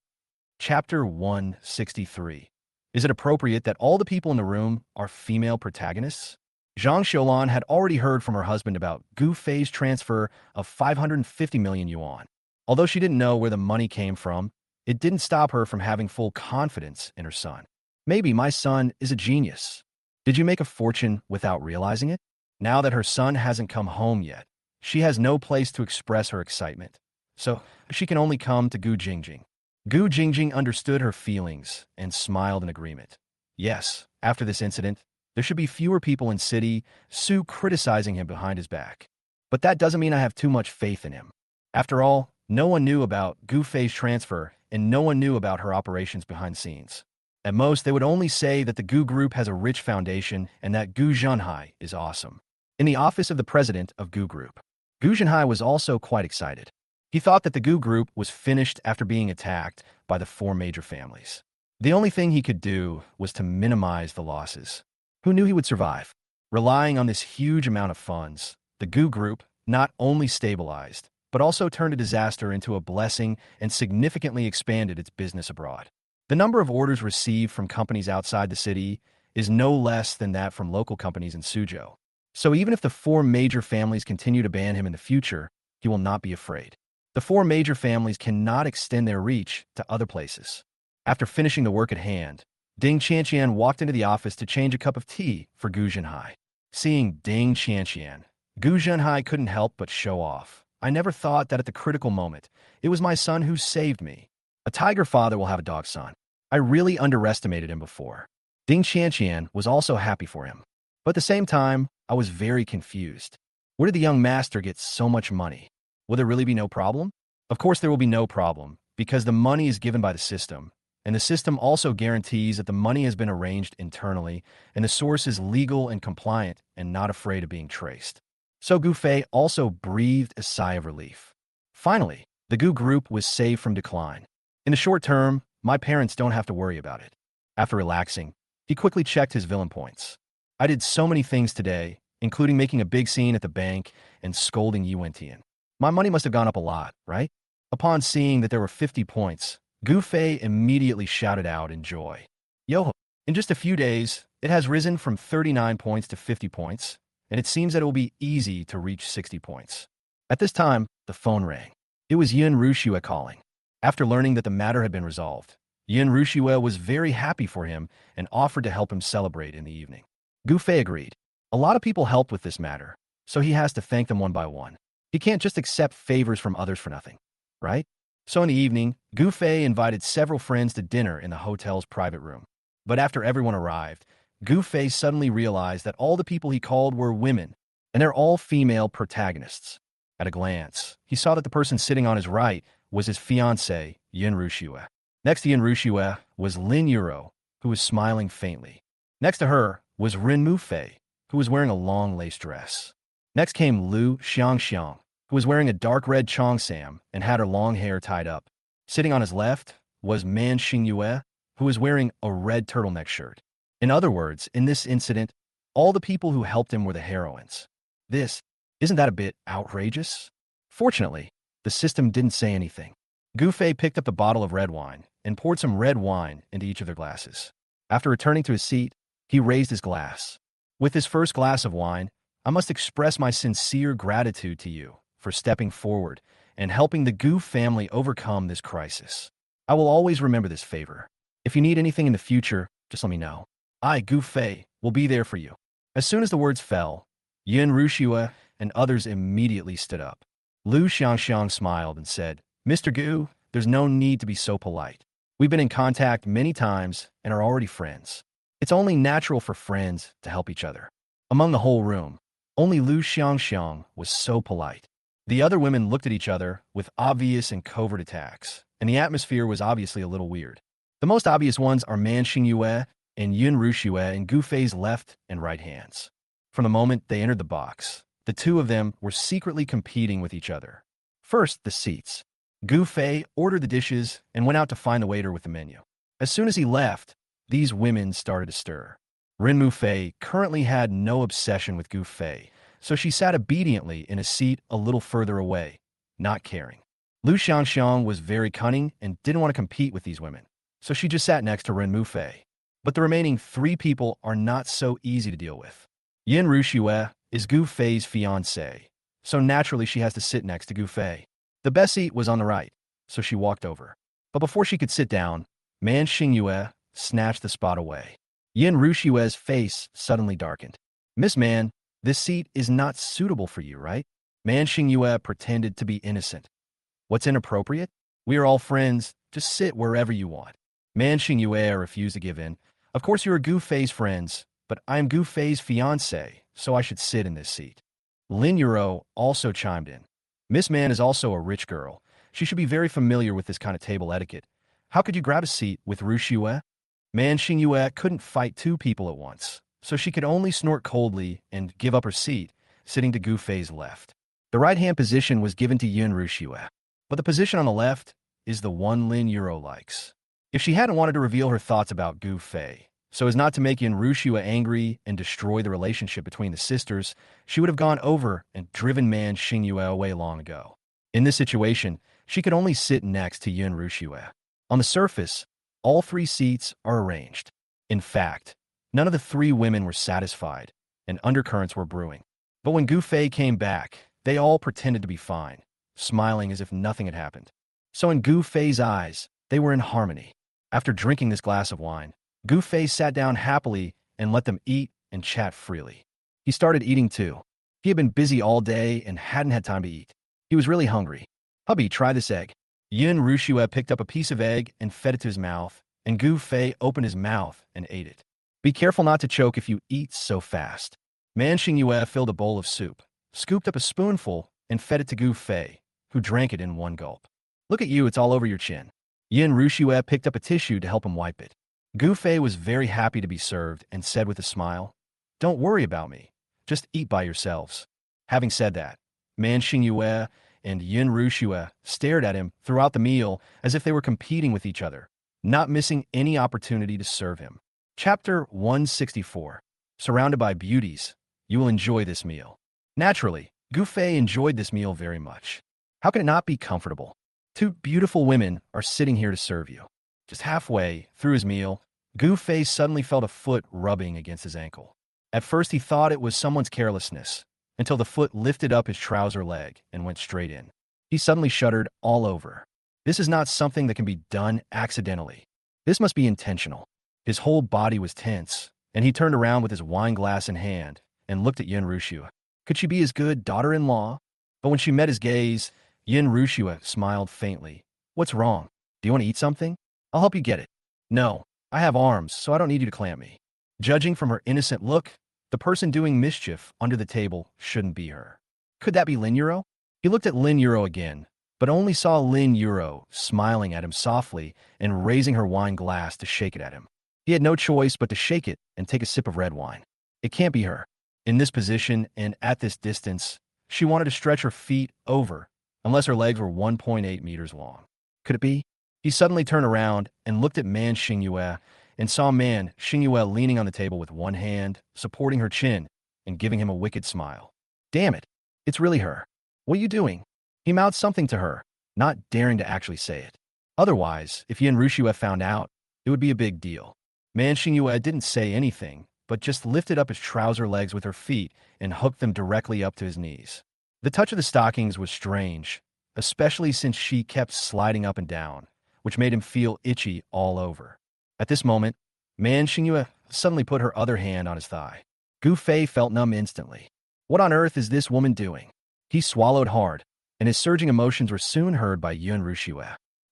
Chapter 163. Is it appropriate that all the people in the room are female protagonists? Zhang Xiaolan had already heard from her husband about Gu Fei's transfer of 550 million yuan. Although she didn't know where the money came from, it didn't stop her from having full confidence in her son. Maybe my son is a genius. Did you make a fortune without realizing it? Now that her son hasn't come home yet, she has no place to express her excitement. So she can only come to Gu Jingjing. Gu Jingjing understood her feelings and smiled in agreement. Yes, after this incident, there should be fewer people in City Su criticizing him behind his back. But that doesn't mean I have too much faith in him. After all, no one knew about Gu Fei's transfer, and no one knew about her operations behind scenes. At most, they would only say that the Gu Group has a rich foundation and that Gu Zhenhai is awesome. In the office of the president of Gu Group, Gu Zhenhai was also quite excited. He thought that the Gu Group was finished after being attacked by the four major families. The only thing he could do was to minimize the losses. Who knew he would survive? Relying on this huge amount of funds, the Gu Group not only stabilized, but also turned a disaster into a blessing and significantly expanded its business abroad. The number of orders received from companies outside the city is no less than that from local companies in Suzhou. So even if the four major families continue to ban him in the future, he will not be afraid. The four major families cannot extend their reach to other places. After finishing the work at hand, Ding Qianqian walked into the office to change a cup of tea for Gu Zhenhai. Seeing Ding Qianqian, Gu Zhenhai couldn't help but show off. I never thought that at the critical moment, it was my son who saved me. A tiger father will have a dog son. I really underestimated him before. Ding Qianqian was also happy for him. But at the same time, I was very confused. Where did the young master get so much money? Will there really be no problem? Of course there will be no problem, because the money is given by the system, and the system also guarantees that the money has been arranged internally, and the source is legal and compliant and not afraid of being traced. So Gu Fei also breathed a sigh of relief. Finally, the Gu Group was saved from decline. In the short term, my parents don't have to worry about it. After relaxing, he quickly checked his villain points. I did so many things today, including making a big scene at the bank and scolding Yuan Tian. My money must have gone up a lot, right? Upon seeing that there were 50 points, Gu Fei immediately shouted out in joy. Yo, in just a few days, it has risen from 39 points to 50 points, and it seems that it will be easy to reach 60 points. At this time, the phone rang. It was Yin Rushue calling. After learning that the matter had been resolved, Yin Rushue was very happy for him and offered to help him celebrate in the evening. Gu Fei agreed. A lot of people helped with this matter, so he has to thank them one by one. He can't just accept favors from others for nothing, right? So in the evening, Gu Fei invited several friends to dinner in the hotel's private room. But after everyone arrived, Gu Fei suddenly realized that all the people he called were women, and they're all female protagonists. At a glance, he saw that the person sitting on his right was his fiancée, Yin Rushue. Next to Yin Rushue was Lin Yuro, who was smiling faintly. Next to her was Rin Mufei, who was wearing a long lace dress. Next came Lu Xiangxiang, who was wearing a dark red cheongsam and had her long hair tied up. Sitting on his left was Man Xingyue, who was wearing a red turtleneck shirt. In other words, in this incident, all the people who helped him were the heroines. Isn't that a bit outrageous? Fortunately, the system didn't say anything. Gu Fei picked up the bottle of red wine and poured some red wine into each of their glasses. After returning to his seat, he raised his glass. With his first glass of wine, I must express my sincere gratitude to you for stepping forward and helping the Gu family overcome this crisis. I will always remember this favor. If you need anything in the future, just let me know. I, Gu Fei, will be there for you. As soon as the words fell, Yin Rushue and others immediately stood up. Lu Xiangxiang smiled and said, Mr. Gu, there's no need to be so polite. We've been in contact many times and are already friends. It's only natural for friends to help each other. Among the whole room, only Lu Xiangxiang was so polite. The other women looked at each other with obvious and covert attacks, and the atmosphere was obviously a little weird. The most obvious ones are Man Xingyue in Yun Rushue and Gu Fei's left and right hands. From the moment they entered the box, the two of them were secretly competing with each other. First, the seats. Gu Fei ordered the dishes and went out to find the waiter with the menu. As soon as he left, these women started to stir. Rin Mu Fei currently had no obsession with Gu Fei, so she sat obediently in a seat a little further away, not caring. Lu Xiangxiang was very cunning and didn't want to compete with these women, so she just sat next to Rin Mu Fei. But the remaining three people are not so easy to deal with. Yin Rushue is Gu Fei's fiancé, so naturally she has to sit next to Gu Fei. The best seat was on the right, so she walked over. But before she could sit down, Man Xingyue snatched the spot away. Yin Rushue's face suddenly darkened. Miss Man, this seat is not suitable for you, right? Man Xingyue pretended to be innocent. What's inappropriate? We are all friends. Just sit wherever you want. Man Xingyue refused to give in. Of course you are Gu Fei's friends, but I'm Gu Fei's fiancé, so I should sit in this seat. Lin Yuro also chimed in. Miss Man is also a rich girl. She should be very familiar with this kind of table etiquette. How could you grab a seat with Rushue? Man Xingyue couldn't fight two people at once, so she could only snort coldly and give up her seat, sitting to Gu Fei's left. The right-hand position was given to Yun Rushue, but the position on the left is the one Lin Yuro likes. If she hadn't wanted to reveal her thoughts about Gu Fei, so as not to make Yun Rushue angry and destroy the relationship between the sisters, she would have gone over and driven Man Xingyue away long ago. In this situation, she could only sit next to Yun Rushue. On the surface, all three seats are arranged. In fact, none of the three women were satisfied, and undercurrents were brewing. But when Gu Fei came back, they all pretended to be fine, smiling as if nothing had happened. So in Gu Fei's eyes, they were in harmony. After drinking this glass of wine, Gu Fei sat down happily and let them eat and chat freely. He started eating too. He had been busy all day and hadn't had time to eat. He was really hungry. Hubby, try this egg. Yun Rushue picked up a piece of egg and fed it to his mouth, and Gu Fei opened his mouth and ate it. Be careful not to choke if you eat so fast. Man Xingyue filled a bowl of soup, scooped up a spoonful, and fed it to Gu Fei, who drank it in one gulp. Look at you, it's all over your chin. Yin Rushue picked up a tissue to help him wipe it. Gu Fei was very happy to be served and said with a smile, Don't worry about me. Just eat by yourselves. Having said that, Man Xingyue and Yin Rushue stared at him throughout the meal as if they were competing with each other, not missing any opportunity to serve him. Chapter 164. Surrounded by beauties, you will enjoy this meal. Naturally, Gu Fei enjoyed this meal very much. How can it not be comfortable? Two beautiful women are sitting here to serve you. Just halfway through his meal, Gu Fei suddenly felt a foot rubbing against his ankle. At first he thought it was someone's carelessness, until the foot lifted up his trouser leg and went straight in. He suddenly shuddered all over. This is not something that can be done accidentally. This must be intentional. His whole body was tense, and he turned around with his wine glass in hand and looked at Yin Rushue. Could she be his good daughter-in-law? But when she met his gaze, Yin Rushue smiled faintly. What's wrong? Do you want to eat something? I'll help you get it. No, I have arms, so I don't need you to clamp me. Judging from her innocent look, the person doing mischief under the table shouldn't be her. Could that be Lin Yuro? He looked at Lin Yuro again, but only saw Lin Yuro smiling at him softly and raising her wine glass to shake it at him. He had no choice but to shake it and take a sip of red wine. It can't be her. In this position and at this distance, she wanted to stretch her feet over, unless her legs were 1.8 meters long. Could it be? He suddenly turned around and looked at Man Xingyue and saw Man Xingyue leaning on the table with one hand, supporting her chin, and giving him a wicked smile. Damn it, it's really her. What are you doing? He mouthed something to her, not daring to actually say it. Otherwise, if Yin Rushue found out, it would be a big deal. Man Xingyue didn't say anything, but just lifted up his trouser legs with her feet and hooked them directly up to his knees. The touch of the stockings was strange, especially since she kept sliding up and down, which made him feel itchy all over. At this moment, Man Xingyue suddenly put her other hand on his thigh. Gu Fei felt numb instantly. What on earth is this woman doing? He swallowed hard, and his surging emotions were soon heard by Yun Rushue.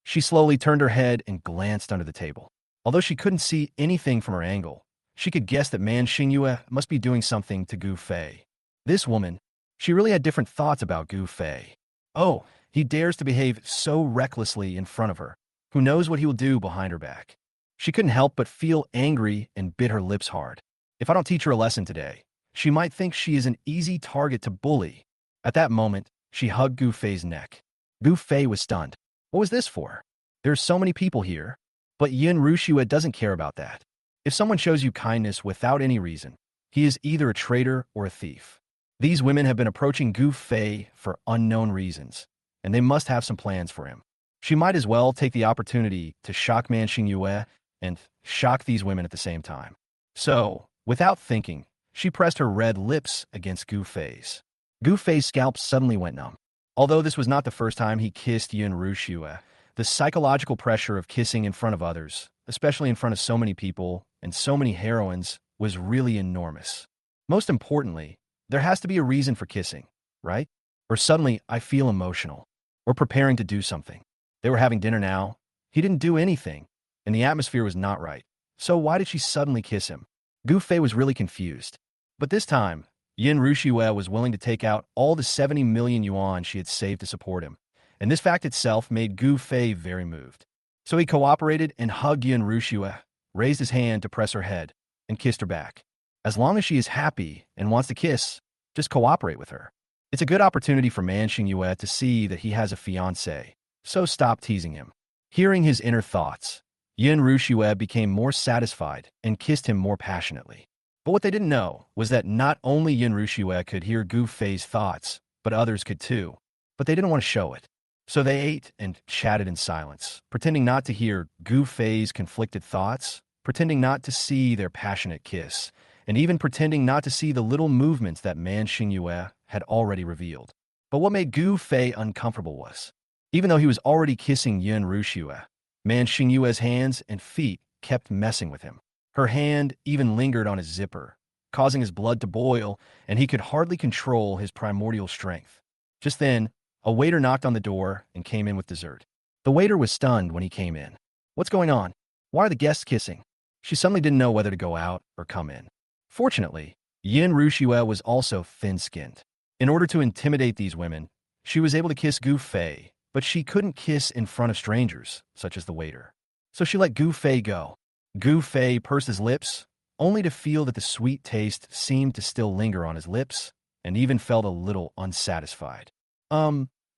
She slowly turned her head and glanced under the table. Although she couldn't see anything from her angle, she could guess that Man Xingyue must be doing something to Gu Fei. This woman, she really had different thoughts about Gu Fei. Oh, he dares to behave so recklessly in front of her. Who knows what he will do behind her back? She couldn't help but feel angry and bit her lips hard. If I don't teach her a lesson today, she might think she is an easy target to bully. At that moment, she hugged Gu Fei's neck. Gu Fei was stunned. What was this for? There are so many people here. But Yin Rushua doesn't care about that. If someone shows you kindness without any reason, he is either a traitor or a thief. These women have been approaching Gu Fei for unknown reasons, and they must have some plans for him. She might as well take the opportunity to shock Man Xingyue and shock these women at the same time. So, without thinking, she pressed her red lips against Gu Fei's. Gu Fei's scalp suddenly went numb. Although this was not the first time he kissed Yin Rushua, the psychological pressure of kissing in front of others, especially in front of so many people and so many heroines, was really enormous. Most importantly, there has to be a reason for kissing, right? Or suddenly, I feel emotional. Or preparing to do something. They were having dinner now. He didn't do anything, and the atmosphere was not right. So why did she suddenly kiss him? Gu Fei was really confused. But this time, Yin Rushua was willing to take out all the 70 million yuan she had saved to support him. And this fact itself made Gu Fei very moved. So he cooperated and hugged Yin Rushua, raised his hand to press her head, and kissed her back. As long as she is happy and wants to kiss, just cooperate with her. It's a good opportunity for Man Xingyue to see that he has a fiancé, so stop teasing him. Hearing his inner thoughts, Yin Rushua became more satisfied and kissed him more passionately. But what they didn't know was that not only Yin Rushua could hear Gu Fei's thoughts, but others could too. But they didn't want to show it. So they ate and chatted in silence, pretending not to hear Gu Fei's conflicted thoughts, pretending not to see their passionate kiss, and even pretending not to see the little movements that Man Xingyue had already revealed. But what made Gu Fei uncomfortable was, even though he was already kissing Yin Rushua, Man Xingyue's hands and feet kept messing with him. Her hand even lingered on his zipper, causing his blood to boil, and he could hardly control his primordial strength. Just then, a waiter knocked on the door and came in with dessert. The waiter was stunned when he came in. What's going on? Why are the guests kissing? She suddenly didn't know whether to go out or come in. Fortunately, Yin Rushua was also thin-skinned. In order to intimidate these women, she was able to kiss Gu Fei, but she couldn't kiss in front of strangers, such as the waiter. So she let Gu Fei go. Gu Fei pursed his lips, only to feel that the sweet taste seemed to still linger on his lips, and even felt a little unsatisfied.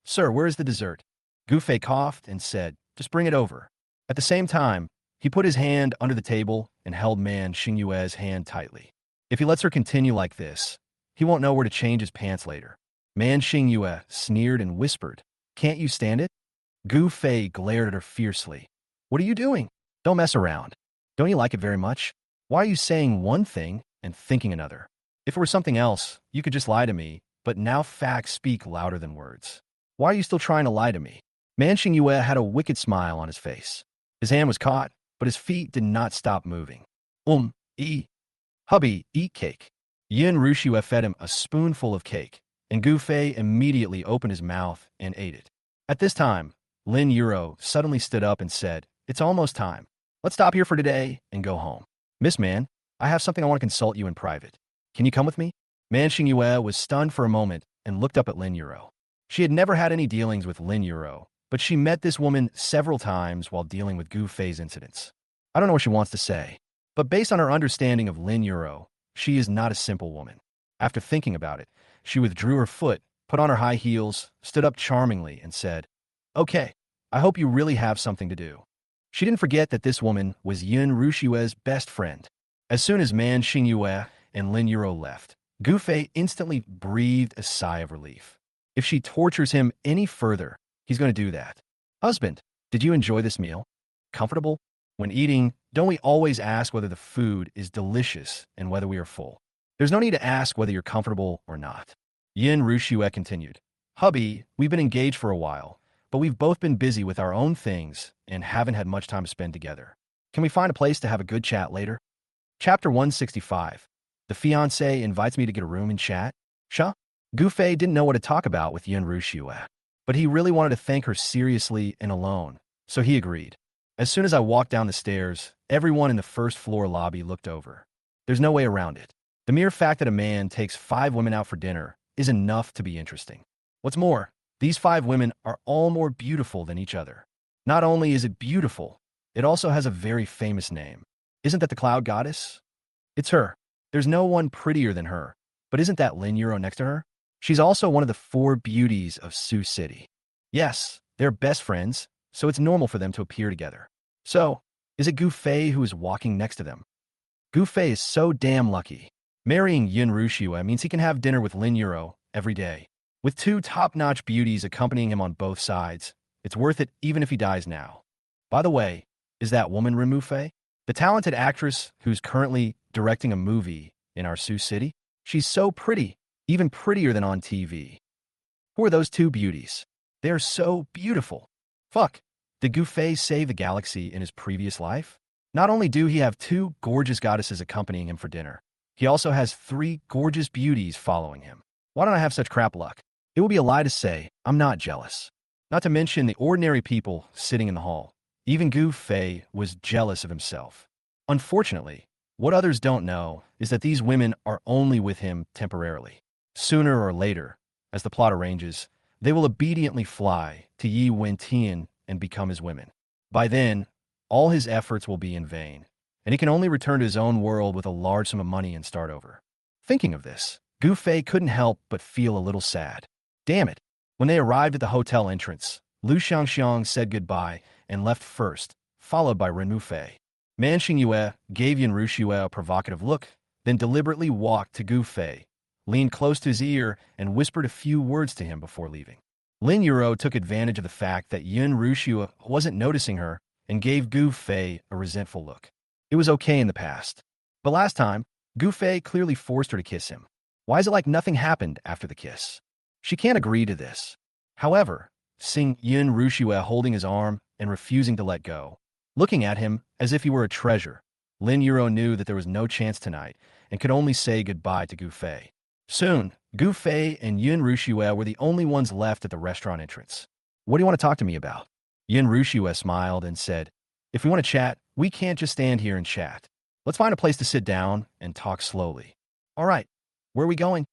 Sir, where is the dessert? Gu Fei coughed and said, just bring it over. At the same time, he put his hand under the table and held Man Xingyue's hand tightly. If he lets her continue like this, he won't know where to change his pants later. Man Xingyue sneered and whispered, can't you stand it? Gu Fei glared at her fiercely. What are you doing? Don't mess around. Don't you like it very much? Why are you saying one thing and thinking another? If it were something else, you could just lie to me, but now facts speak louder than words. Why are you still trying to lie to me? Man Xingyue had a wicked smile on his face. His hand was caught, but his feet did not stop moving. Hubby, eat cake. Yin Rushua fed him a spoonful of cake, and Gu Fei immediately opened his mouth and ate it. At this time, Lin Yuro suddenly stood up and said, it's almost time. Let's stop here for today and go home. Miss Man, I have something I want to consult you in private. Can you come with me? Man Xingyue was stunned for a moment and looked up at Lin Yuro. She had never had any dealings with Lin Yuro, but she met this woman several times while dealing with Gu Fei's incidents. I don't know what she wants to say, but based on her understanding of Lin Yuro, she is not a simple woman. After thinking about it, she withdrew her foot, put on her high heels, stood up charmingly, and said, okay, I hope you really have something to do. She didn't forget that this woman was Yin Rushue's best friend. As soon as Man Xingyue and Lin Yuro left, Gu Fei instantly breathed a sigh of relief. If she tortures him any further, he's going to do that. Husband, did you enjoy this meal? Comfortable? When eating, don't we always ask whether the food is delicious and whether we are full? There's no need to ask whether you're comfortable or not. Yin Rushue continued. Hubby, we've been engaged for a while, but we've both been busy with our own things and haven't had much time to spend together. Can we find a place to have a good chat later? Chapter 165. The fiancé invites me to get a room and chat? Sha? Gu Fei didn't know what to talk about with Yin Rushue, but he really wanted to thank her seriously and alone, so he agreed. As soon as I walked down the stairs, everyone in the first floor lobby looked over. There's no way around it. The mere fact that a man takes 5 women out for dinner is enough to be interesting. What's more, these 5 women are all more beautiful than each other. Not only is it beautiful, It also has a very famous name. Isn't that the cloud goddess? It's her. There's no one prettier than her. But isn't that Lin Euro next to her? She's also one of the four beauties of Sioux City. Yes, they're best friends, so it's normal for them to appear together. So, is it Gu Fei who is walking next to them? Gu Fei is so damn lucky. Marrying Yun Rushua means he can have dinner with Lin Euro every day. With two top-notch beauties accompanying him on both sides, it's worth it even if he dies now. By the way, is that woman Ren Fei? The talented actress who's currently directing a movie in our Sioux City? She's so pretty, even prettier than on TV. Who are those two beauties? They're so beautiful. Fuck, did Gu Fei save the galaxy in his previous life? Not only do he have two gorgeous goddesses accompanying him for dinner, he also has three gorgeous beauties following him. Why don't I have such crap luck? It would be a lie to say I'm not jealous. Not to mention the ordinary people sitting in the hall. Even Gu Fei was jealous of himself. Unfortunately, what others don't know is that these women are only with him temporarily. Sooner or later, as the plot arranges, they will obediently fly to Yi Wentian and become his women. By then, all his efforts will be in vain, and he can only return to his own world with a large sum of money and start over. Thinking of this, Gu Fei couldn't help but feel a little sad. Damn it! When they arrived at the hotel entrance, Lu Xiangxiang said goodbye and left first, followed by Ren Fei. Man Xingyue gave Yun Rushue a provocative look, then deliberately walked to Gu Fei, leaned close to his ear, and whispered a few words to him before leaving. Lin Euro took advantage of the fact that Yun Rushue wasn't noticing her and gave Gu Fei a resentful look. It was okay in the past, but last time, Gu Fei clearly forced her to kiss him. Why is it like nothing happened after the kiss? She can't agree to this. However, seeing Yun Rushue holding his arm and refusing to let go, looking at him as if he were a treasure, Lin Euro knew that there was no chance tonight and could only say goodbye to Gu Fei. Soon, Gu Fei and Yun Rushue were the only ones left at the restaurant entrance. What do you want to talk to me about? Yun Rushue smiled and said, if we want to chat, we can't just stand here and chat. Let's find a place to sit down and talk slowly. All right, where are we going?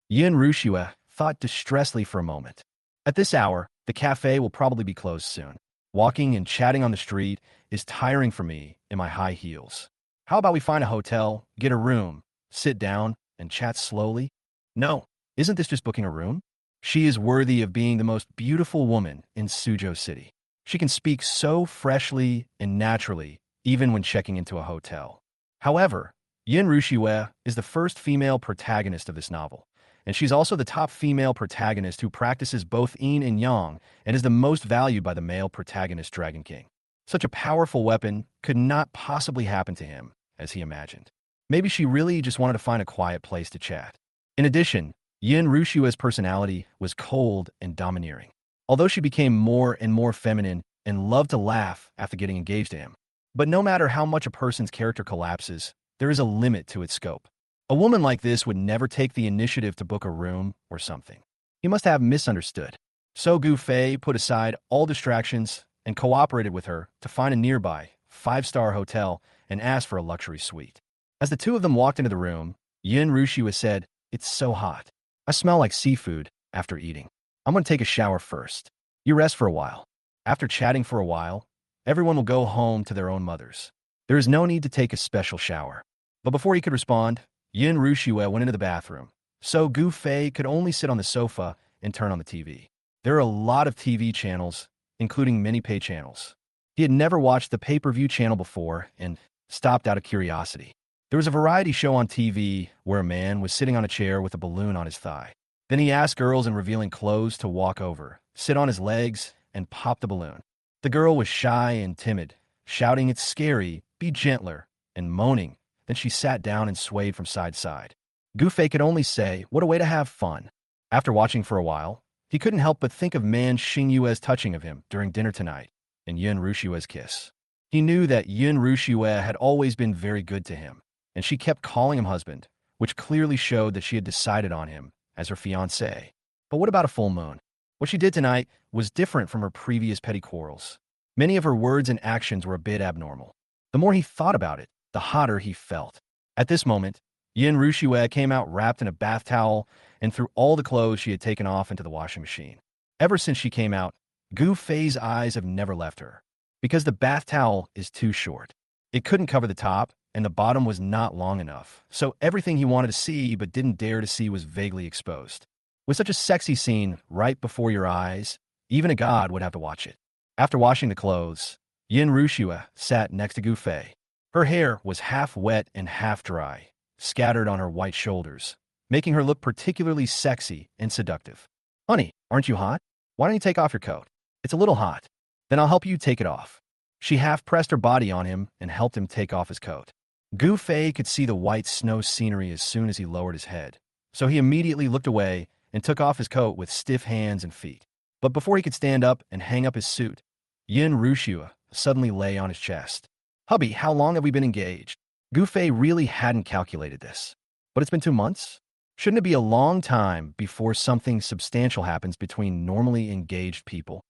Yun Rushue thought distressedly for a moment. At this hour, the cafe will probably be closed soon. Walking and chatting on the street is tiring for me in my high heels. How about we find a hotel, get a room, sit down, and chat slowly? No, isn't this just booking a room? She is worthy of being the most beautiful woman in Suzhou City. She can speak so freshly and naturally, even when checking into a hotel. However, Yun Rushue is the first female protagonist of this novel, and she's also the top female protagonist who practices both yin and yang and is the most valued by the male protagonist Dragon King. Such a powerful weapon could not possibly happen to him, as he imagined. Maybe she really just wanted to find a quiet place to chat. In addition, Yun Rushue's personality was cold and domineering, although she became more and more feminine and loved to laugh after getting engaged to him. But no matter how much a person's character collapses, there is a limit to its scope. A woman like this would never take the initiative to book a room or something. He must have misunderstood. So Gu Fei put aside all distractions and cooperated with her to find a nearby 5-star hotel and asked for a luxury suite. As the two of them walked into the room, Yun Rushue said, "It's so hot. I smell like seafood after eating. I'm going to take a shower first. You rest for a while." After chatting for a while, everyone will go home to their own mothers. There is no need to take a special shower. But before he could respond, Yun Rushue went into the bathroom, so Gu Fei could only sit on the sofa and turn on the TV. There are a lot of TV channels, including many pay channels. He had never watched the pay-per-view channel before and stopped out of curiosity. There was a variety show on TV where a man was sitting on a chair with a balloon on his thigh. Then he asked girls in revealing clothes to walk over, sit on his legs, and pop the balloon. The girl was shy and timid, shouting, "It's scary, be gentler," and moaning. Then she sat down and swayed from side to side. Gu Fei could only say, "What a way to have fun." After watching for a while, he couldn't help but think of Man Xingyue's touching of him during dinner tonight and Yun Rushue's kiss. He knew that Yun Rushue had always been very good to him, and she kept calling him husband, which clearly showed that she had decided on him as her fiancé. But what about a full moon? What she did tonight was different from her previous petty quarrels. Many of her words and actions were a bit abnormal. The more he thought about it, the hotter he felt. At this moment, Yun Rushue came out wrapped in a bath towel and threw all the clothes she had taken off into the washing machine. Ever since she came out, Gu Fei's eyes have never left her. because the bath towel is too short. It couldn't cover the top, and the bottom was not long enough, so everything he wanted to see but didn't dare to see was vaguely exposed. With such a sexy scene right before your eyes, even a god would have to watch it. After washing the clothes, Yin Rushua sat next to Gu Fei. Her hair was half wet and half dry, scattered on her white shoulders, making her look particularly sexy and seductive. Honey, aren't you hot? Why don't you take off your coat? It's a little hot. Then I'll help you take it off. She half pressed her body on him and helped him take off his coat. Gu Fei could see the white snow scenery as soon as he lowered his head, so he immediately looked away and took off his coat with stiff hands and feet. But before he could stand up and hang up his suit, Yin Rushua suddenly lay on his chest. Hubby, how long have we been engaged? Gu Fei really hadn't calculated this. But it's been 2 months? Shouldn't it be a long time before something substantial happens between normally engaged people?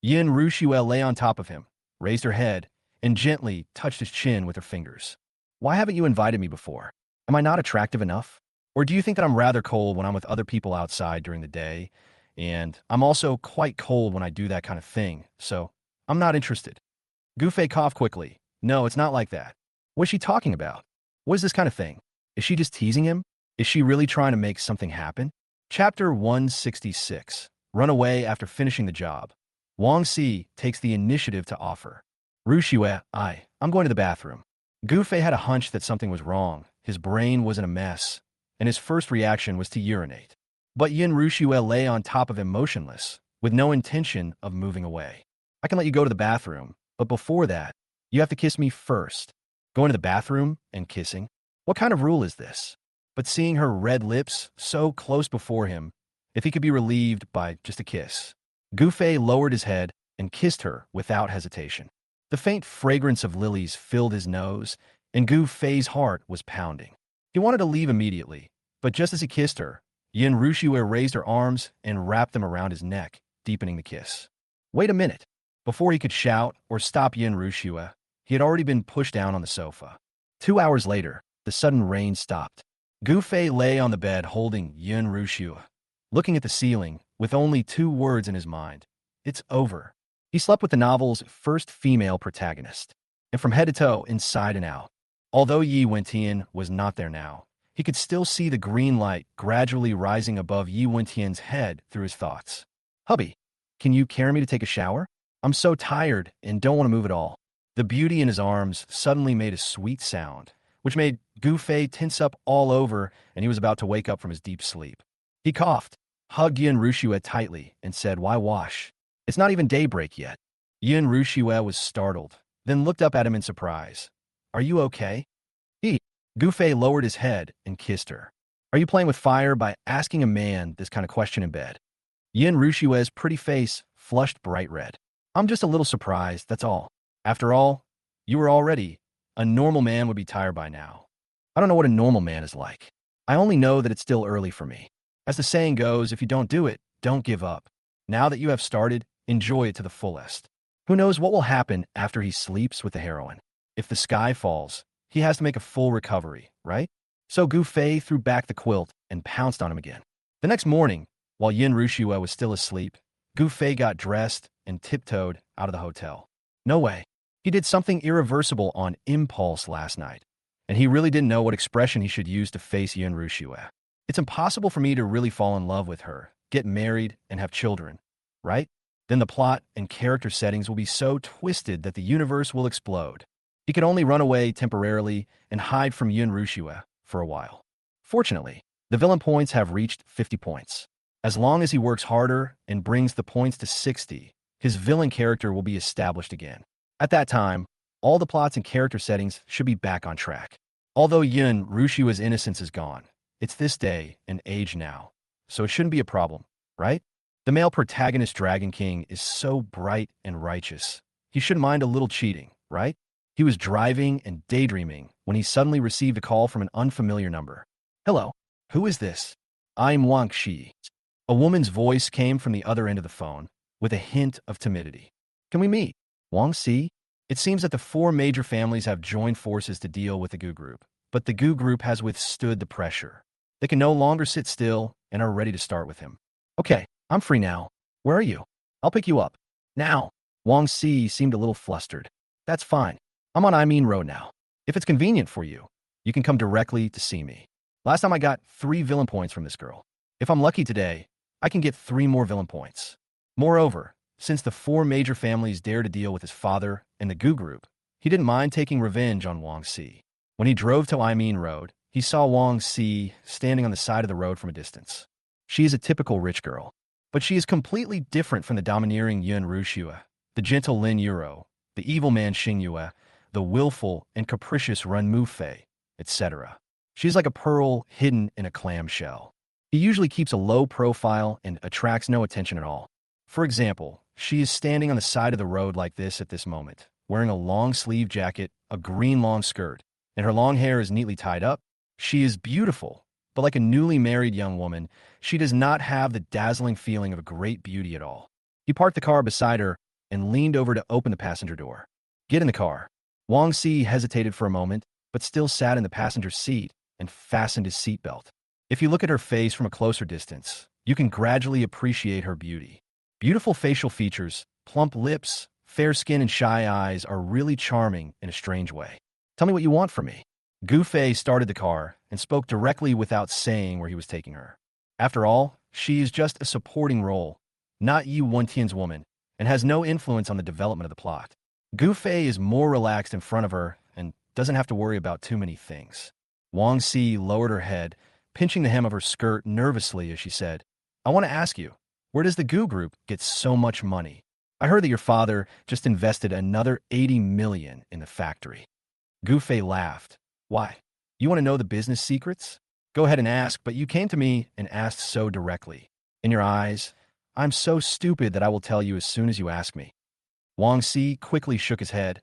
Yin Rushua lay on top of him, raised her head, and gently touched his chin with her fingers. Why haven't you invited me before? Am I not attractive enough? Or do you think that I'm rather cold when I'm with other people outside during the day? And I'm also quite cold when I do that kind of thing, so I'm not interested. Gu Fei coughed quickly. No, it's not like that. What is she talking about? What is this kind of thing? Is she just teasing him? Is she really trying to make something happen? Chapter 166. Run away after finishing the job. Wang Si takes the initiative to offer. Rushue, I'm going to the bathroom. Gu Fei had a hunch that something was wrong. His brain was in a mess, and his first reaction was to urinate. But Yin Rushue lay on top of him motionless, with no intention of moving away. I can let you go to the bathroom, but before that, you have to kiss me first. Going to the bathroom and kissing? What kind of rule is this? But seeing her red lips so close before him, if he could be relieved by just a kiss. Gu Fei lowered his head and kissed her without hesitation. The faint fragrance of lilies filled his nose, and Gu Fei's heart was pounding. He wanted to leave immediately, but just as he kissed her, Yin Rushue raised her arms and wrapped them around his neck, deepening the kiss. Wait a minute. Before he could shout or stop Yin Rushue, he had already been pushed down on the sofa. 2 hours later, the sudden rain stopped. Gu Fei lay on the bed holding Yin Rushue, looking at the ceiling with only 2 words in his mind. It's over. He slept with the novel's first female protagonist, and from head to toe, inside and out. Although Yi Wentian was not there now, he could still see the green light gradually rising above Yi Wentian's head through his thoughts. Hubby, can you carry me to take a shower? I'm so tired and don't want to move at all. The beauty in his arms suddenly made a sweet sound, which made Gu Fei tense up all over, and he was about to wake up from his deep sleep. He coughed, hugged Yin Rushue tightly, and said, why wash? It's not even daybreak yet. Yin Rushue was startled, then looked up at him in surprise. Are you okay? Gu Fei lowered his head and kissed her. Are you playing with fire by asking a man this kind of question in bed? Yin Rushue's pretty face flushed bright red. I'm just a little surprised, that's all. After all, you were already. A normal man would be tired by now. I don't know what a normal man is like. I only know that it's still early for me. As the saying goes, if you don't do it, don't give up. Now that you have started, enjoy it to the fullest. Who knows what will happen after he sleeps with the heroine? If the sky falls, he has to make a full recovery, right? So Gu Fei threw back the quilt and pounced on him again. The next morning, while Yin Rushue was still asleep, Gu Fei got dressed and tiptoed out of the hotel. No way. He did something irreversible on impulse last night, and he really didn't know what expression he should use to face Yin Rushue. It's impossible for me to really fall in love with her, get married, and have children, right? Then the plot and character settings will be so twisted that the universe will explode. He could only run away temporarily and hide from Yin Rushue for a while. Fortunately, the villain points have reached 50 points. As long as he works harder and brings the points to 60, his villain character will be established again. At that time, all the plots and character settings should be back on track. Although Yin Rushue's innocence is gone, it's this day and age now, so it shouldn't be a problem, right? The male protagonist Dragon King is so bright and righteous. He shouldn't mind a little cheating, right? He was driving and daydreaming when he suddenly received a call from an unfamiliar number. Hello, who is this? I'm Wang Shi. A woman's voice came from the other end of the phone with a hint of timidity. Can we meet? Wang Si? It seems that the 4 major families have joined forces to deal with the Gu Group, but the Gu Group has withstood the pressure. They can no longer sit still and are ready to start with him. Okay, I'm free now. Where are you? I'll pick you up. Now. Wang Si seemed a little flustered. That's fine. I'm on Road now. If it's convenient for you, you can come directly to see me. Last time I got 3 villain points from this girl. If I'm lucky today, I can get 3 more villain points. Moreover, since the 4 major families dared to deal with his father and the Gu group, he didn't mind taking revenge on Wang Si. When he drove to Road, he saw Wang Si standing on the side of the road from a distance. She is a typical rich girl, but she is completely different from the domineering Yun Ruxue, the gentle Lin Yuro, the evil man Xing Yue, the willful and capricious Run Mu Fei, etc. She's like a pearl hidden in a clamshell. He usually keeps a low profile and attracts no attention at all. For example, she is standing on the side of the road like this at this moment, wearing a long-sleeve jacket, a green long skirt, and her long hair is neatly tied up. She is beautiful, but like a newly married young woman, she does not have the dazzling feeling of a great beauty at all. He parked the car beside her and leaned over to open the passenger door. Get in the car. Wang Si hesitated for a moment, but still sat in the passenger seat and fastened his seatbelt. If you look at her face from a closer distance, you can gradually appreciate her beauty. Beautiful facial features, plump lips, fair skin, and shy eyes are really charming in a strange way. Tell me what you want from me. Gu Fei started the car and spoke directly without saying where he was taking her. After all, she is just a supporting role, not Yi Wentian's woman, and has no influence on the development of the plot. Gu Fei is more relaxed in front of her and doesn't have to worry about too many things. Wang Si lowered her head, pinching the hem of her skirt nervously as she said, I want to ask you, where does the Gu Group get so much money? I heard that your father just invested another 80 million in the factory. Gu Fei laughed. Why? You want to know the business secrets? Go ahead and ask, but you came to me and asked so directly. In your eyes, I'm so stupid that I will tell you as soon as you ask me. Wang Si quickly shook his head.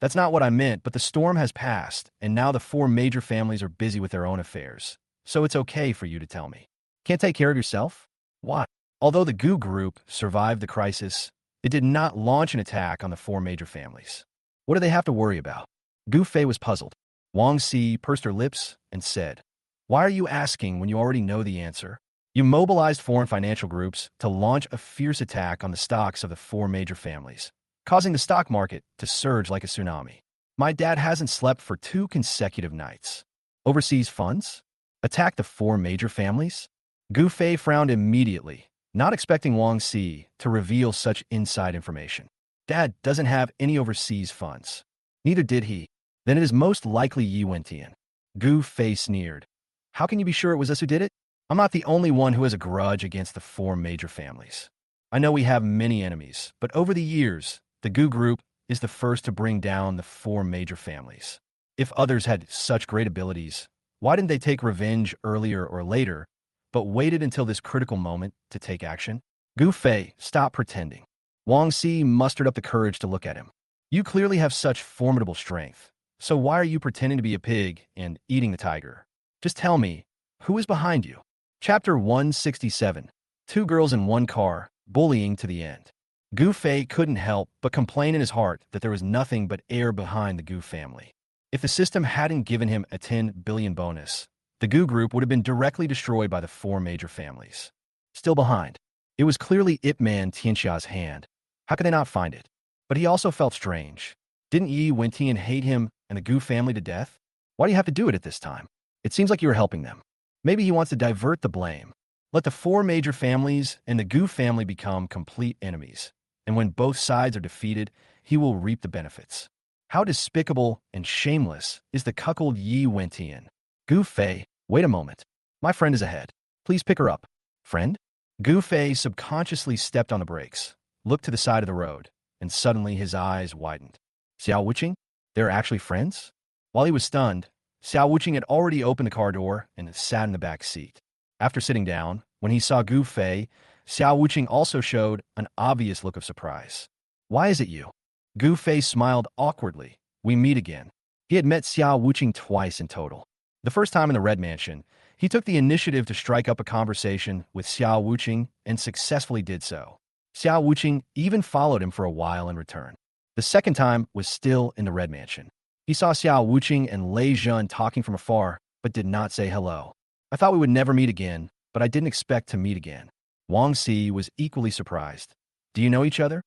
That's not what I meant, but the storm has passed, and now the 4 major families are busy with their own affairs. So it's okay for you to tell me. Can't take care of yourself? Why? Although the Gu Group survived the crisis, it did not launch an attack on the 4 major families. What do they have to worry about? Gu Fei was puzzled. Wang Si pursed her lips and said, Why are you asking when you already know the answer? You mobilized foreign financial groups to launch a fierce attack on the stocks of the 4 major families, causing the stock market to surge like a tsunami. My dad hasn't slept for 2 consecutive nights. Overseas funds? Attack the 4 major families? Gu Fei frowned immediately, not expecting Wang Si to reveal such inside information. Dad doesn't have any overseas funds. Neither did he. Then it is most likely Yi Wentian. Gu Fei sneered. How can you be sure it was us who did it? I'm not the only one who has a grudge against the 4 major families. I know we have many enemies, but over the years, the Gu Group is the first to bring down the 4 major families. If others had such great abilities, why didn't they take revenge earlier or later, but waited until this critical moment to take action? Gu Fei, stop pretending. Wang Si mustered up the courage to look at him. You clearly have such formidable strength, so why are you pretending to be a pig and eating the tiger? Just tell me, who is behind you? Chapter 167. 2 girls in 1 car, bullying to the end. Gu Fei couldn't help but complain in his heart that there was nothing but air behind the Gu family. If the system hadn't given him a 10 billion bonus, the Gu Group would have been directly destroyed by the 4 major families. Still behind. It was clearly Ip Man Tianxia's hand. How could they not find it? But he also felt strange. Didn't Yi Wentian hate him and the Gu family to death? Why do you have to do it at this time? It seems like you were helping them. Maybe he wants to divert the blame. Let the 4 major families and the Gu family become complete enemies. And when both sides are defeated, he will reap the benefits. How despicable and shameless is the cuckold Yi Wentian. Gu Fei, wait a moment. My friend is ahead. Please pick her up. Friend? Gu Fei subconsciously stepped on the brakes, looked to the side of the road, and suddenly his eyes widened. Xiao Wuqing? They're actually friends? While he was stunned, Xiao Wuqing had already opened the car door and sat in the back seat. After sitting down, when he saw Gu Fei, Xiao Wuqing also showed an obvious look of surprise. Why is it you? Gu Fei smiled awkwardly. We meet again. He had met Xiao Wuqing twice in total. The first time in the Red Mansion, he took the initiative to strike up a conversation with Xiao Wuqing and successfully did so. Xiao Wuqing even followed him for a while in return. The second time was still in the Red Mansion. He saw Xiao Wuqing and Lei Zhen talking from afar, but did not say hello. I thought we would never meet again, but I didn't expect to meet again. Wang Si was equally surprised. Do you know each other?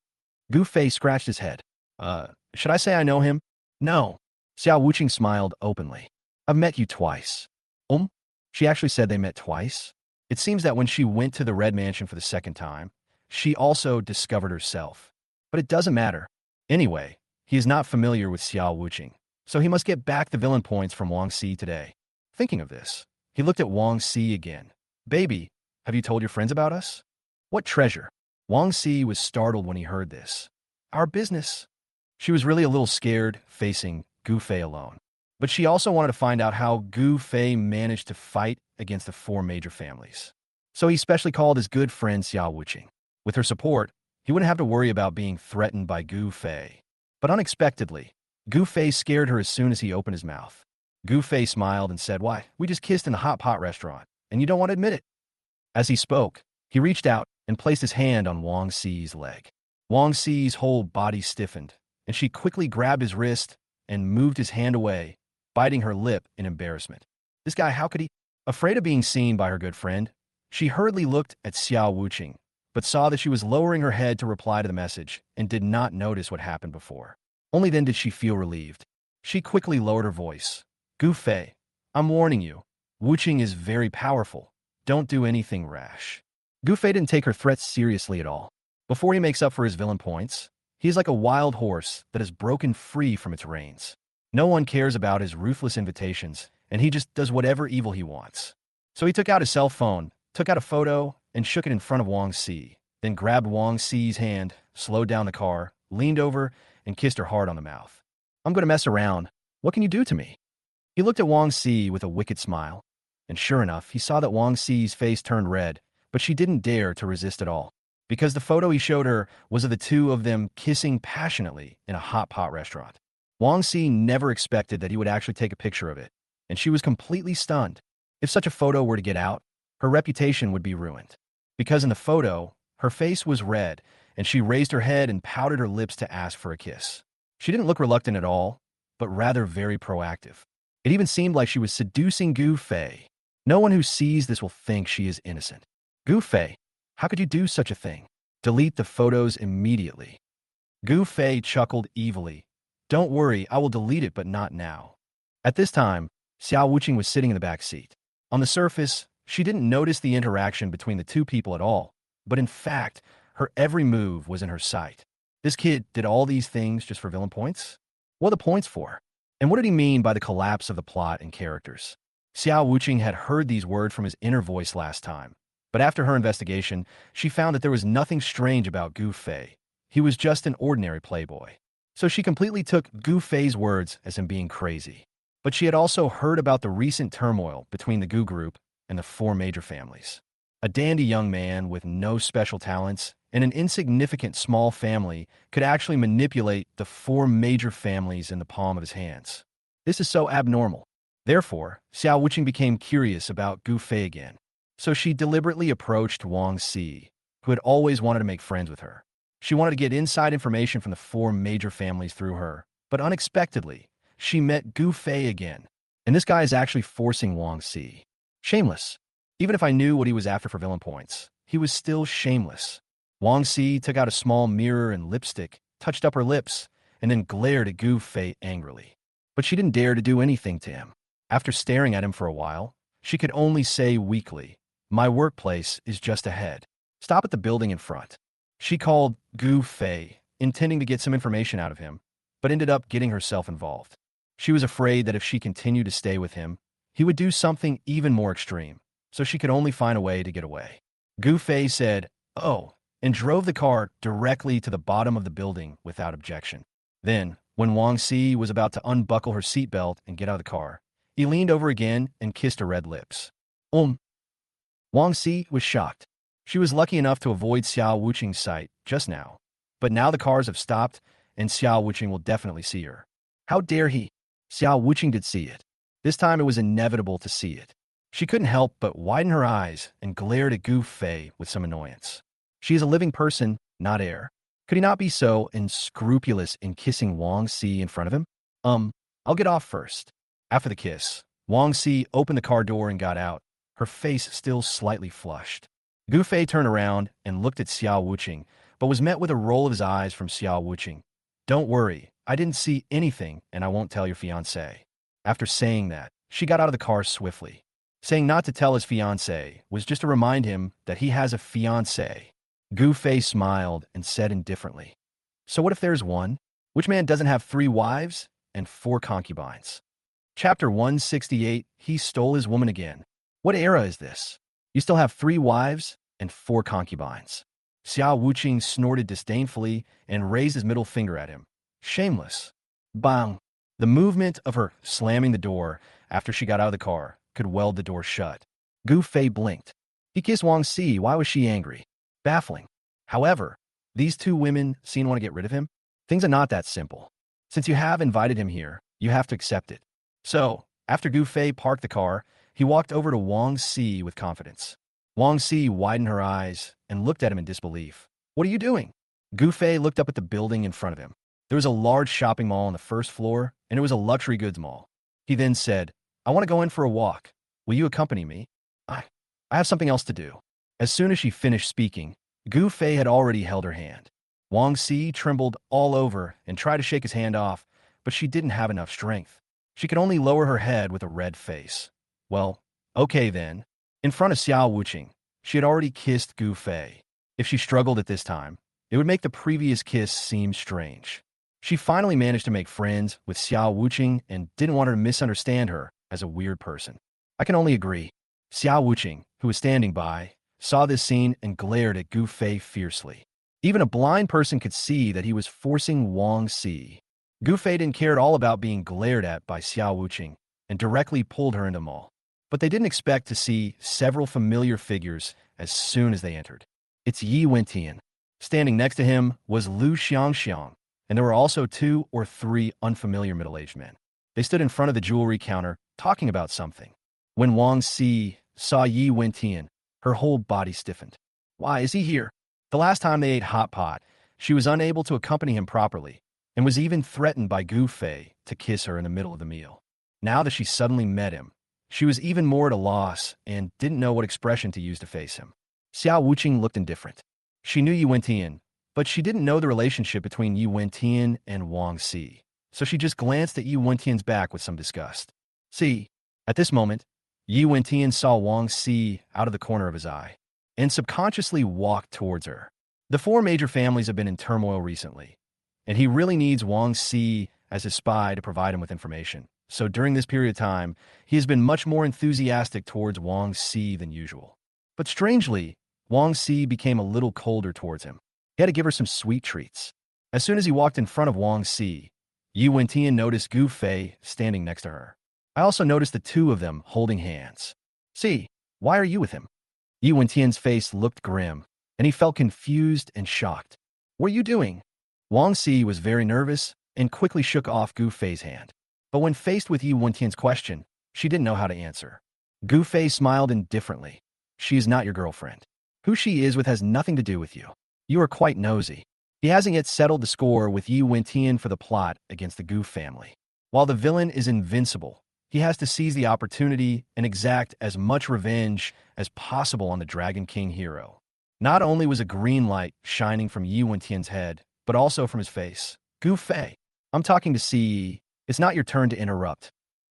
Gu Fei scratched his head. Should I say I know him? No. Xiao Wuqing smiled openly. I've met you twice. She actually said they met twice. It seems that when she went to the Red Mansion for the second time, she also discovered herself. But it doesn't matter. Anyway, he is not familiar with Xiao Wuqing, so he must get back the villain points from Wang Xi today. Thinking of this, he looked at Wang Xi again. Baby, have you told your friends about us? What treasure? Wang Xi was startled when he heard this. Our business. She was really a little scared facing Gu Fei alone. But she also wanted to find out how Gu Fei managed to fight against the four major families. So he specially called his good friend Xiao Wuqing. With her support, he wouldn't have to worry about being threatened by Gu Fei. But unexpectedly, Gu Fei scared her as soon as he opened his mouth. Gu Fei smiled and said, "Why, we just kissed in the hot pot restaurant, and you don't want to admit it." As he spoke, he reached out and placed his hand on Wang Xi's leg. Wang Xi's whole body stiffened, and she quickly grabbed his wrist and moved his hand away, biting her lip in embarrassment. This guy, how could he? Afraid of being seen by her good friend, she hurriedly looked at Xiao Wuqing, but saw that she was lowering her head to reply to the message and did not notice what happened before. Only then did she feel relieved. She quickly lowered her voice. Gu Fei, I'm warning you. Wuqing is very powerful. Don't do anything rash. Gu Fei didn't take her threats seriously at all. Before he makes up for his villain points, he is like a wild horse that has broken free from its reins. No one cares about his ruthless invitations, and he just does whatever evil he wants. So he took out his cell phone, took out a photo, and shook it in front of Wang Xi, then grabbed Wang Xi's hand, slowed down the car, leaned over, and kissed her hard on the mouth. I'm going to mess around. What can you do to me? He looked at Wang Xi with a wicked smile, and sure enough, he saw that Wang Xi's face turned red, but she didn't dare to resist at all, because the photo he showed her was of the two of them kissing passionately in a hot pot restaurant. Wang Xi never expected that he would actually take a picture of it, and she was completely stunned. If such a photo were to get out, her reputation would be ruined. Because in the photo, her face was red, and she raised her head and pouted her lips to ask for a kiss. She didn't look reluctant at all, but rather very proactive. It even seemed like she was seducing Gu Fei. No one who sees this will think she is innocent. Gu Fei, how could you do such a thing? Delete the photos immediately. Gu Fei chuckled evilly. Don't worry, I will delete it, but not now. At this time, Xiao Wuqing was sitting in the back seat. On the surface, she didn't notice the interaction between the two people at all, but in fact, her every move was in her sight. This kid did all these things just for villain points? What are the points for? And what did he mean by the collapse of the plot and characters? Xiao Wuqing had heard these words from his inner voice last time, but after her investigation, she found that there was nothing strange about Gu Fei. He was just an ordinary playboy. So she completely took Gu Fei's words as him being crazy. But she had also heard about the recent turmoil between the Gu group and the four major families. A dandy young man with no special talents and an insignificant small family could actually manipulate the four major families in the palm of his hands. This is so abnormal. Therefore, Xiao Wuqing became curious about Gu Fei again. So she deliberately approached Wang Xi, who had always wanted to make friends with her. She wanted to get inside information from the four major families through her, but unexpectedly, she met Gu Fei again. And this guy is actually forcing Wang Xi. Shameless. Even if I knew what he was after for villain points, he was still shameless. Wang Xi took out a small mirror and lipstick, touched up her lips, and then glared at Gu Fei angrily. But she didn't dare to do anything to him. After staring at him for a while, she could only say weakly, "My workplace is just ahead. Stop at the building in front." She called Gu Fei, intending to get some information out of him, but ended up getting herself involved. She was afraid that if she continued to stay with him, he would do something even more extreme, so she could only find a way to get away. Gu Fei said, "Oh," and drove the car directly to the bottom of the building without objection. Then, when Wang Xi was about to unbuckle her seatbelt and get out of the car, he leaned over again and kissed her red lips. Wang Xi was shocked. She was lucky enough to avoid Xiao Wuqing's sight just now, but now the cars have stopped, and Xiao Wuqing will definitely see her. How dare he? Xiao Wuqing did see it. This time it was inevitable to see it. She couldn't help but widen her eyes and glared at Gu Fei with some annoyance. She is a living person, not air. Could he not be so unscrupulous in kissing Wang Xi in front of him? I'll get off first. After the kiss, Wang Xi opened the car door and got out, her face still slightly flushed. Gu Fei turned around and looked at Xiao Wuqing but was met with a roll of his eyes from Xiao Wuqing. Don't worry, I didn't see anything and I won't tell your fiancé. After saying that, she got out of the car swiftly. Saying not to tell his fiancé was just to remind him that he has a fiancé. Gu Fei smiled and said indifferently, so what if there's one? Which man doesn't have 3 wives and 4 concubines? Chapter 168, He Stole His Woman Again. What era is this? You still have 3 wives and 4 concubines. Xiao Wuqing snorted disdainfully and raised his middle finger at him. Shameless. Bang. The movement of her slamming the door after she got out of the car could weld the door shut. Gu Fei blinked. He kissed Wang Si. Why was she angry? Baffling. However, these 2 women seemed to want to get rid of him. Things are not that simple. Since you have invited him here, you have to accept it. So, after Gu Fei parked the car, he walked over to Wang Si with confidence. Wang Si widened her eyes and looked at him in disbelief. What are you doing? Gu Fei looked up at the building in front of him. There was a large shopping mall on the first floor, and it was a luxury goods mall. He then said, I want to go in for a walk. Will you accompany me? I have something else to do. As soon as she finished speaking, Gu Fei had already held her hand. Wang Si trembled all over and tried to shake his hand off, but she didn't have enough strength. She could only lower her head with a red face. Well, okay then. In front of Xiao Wuqing, she had already kissed Gu Fei. If she struggled at this time, it would make the previous kiss seem strange. She finally managed to make friends with Xiao Wuqing and didn't want her to misunderstand her as a weird person. I can only agree. Xiao Wuqing, who was standing by, saw this scene and glared at Gu Fei fiercely. Even a blind person could see that he was forcing Wang Si. Gu Fei didn't care at all about being glared at by Xiao Wuqing and directly pulled her into the mall. But they didn't expect to see several familiar figures as soon as they entered. It's Yi Wentian. Standing next to him was Lu Xiangxiang, and there were also 2 or 3 unfamiliar middle-aged men. They stood in front of the jewelry counter, talking about something. When Wang Si saw Yi Wentian, her whole body stiffened. Why is he here? The last time they ate hot pot, she was unable to accompany him properly, and was even threatened by Gu Fei to kiss her in the middle of the meal. Now that she suddenly met him, she was even more at a loss and didn't know what expression to use to face him. Xiao Wuqing looked indifferent. She knew Yi Wentian, but she didn't know the relationship between Yi Wentian and Wang Si, so she just glanced at Yi Wentian's back with some disgust. See, at this moment, Yi Wentian saw Wang Si out of the corner of his eye, and subconsciously walked towards her. The 4 major families have been in turmoil recently, and he really needs Wang Si as his spy to provide him with information. So during this period of time, he has been much more enthusiastic towards Wang Si than usual. But strangely, Wang Si became a little colder towards him. He had to give her some sweet treats. As soon as he walked in front of Wang Si, Yi Wentian noticed Gu Fei standing next to her. I also noticed the 2 of them holding hands. See, why are you with him? Yi Wentian's face looked grim, and he felt confused and shocked. What are you doing? Wang Si was very nervous and quickly shook off Gu Fei's hand. But when faced with Yi Wentian's question, she didn't know how to answer. Gu Fei smiled indifferently. She is not your girlfriend. Who she is with has nothing to do with you. You are quite nosy. He hasn't yet settled the score with Yi Wentian for the plot against the Gu family. While the villain is invincible, he has to seize the opportunity and exact as much revenge as possible on the Dragon King hero. Not only was a green light shining from Yi Wentian's head, but also from his face. Gu Fei, I'm talking to see. It's not your turn to interrupt.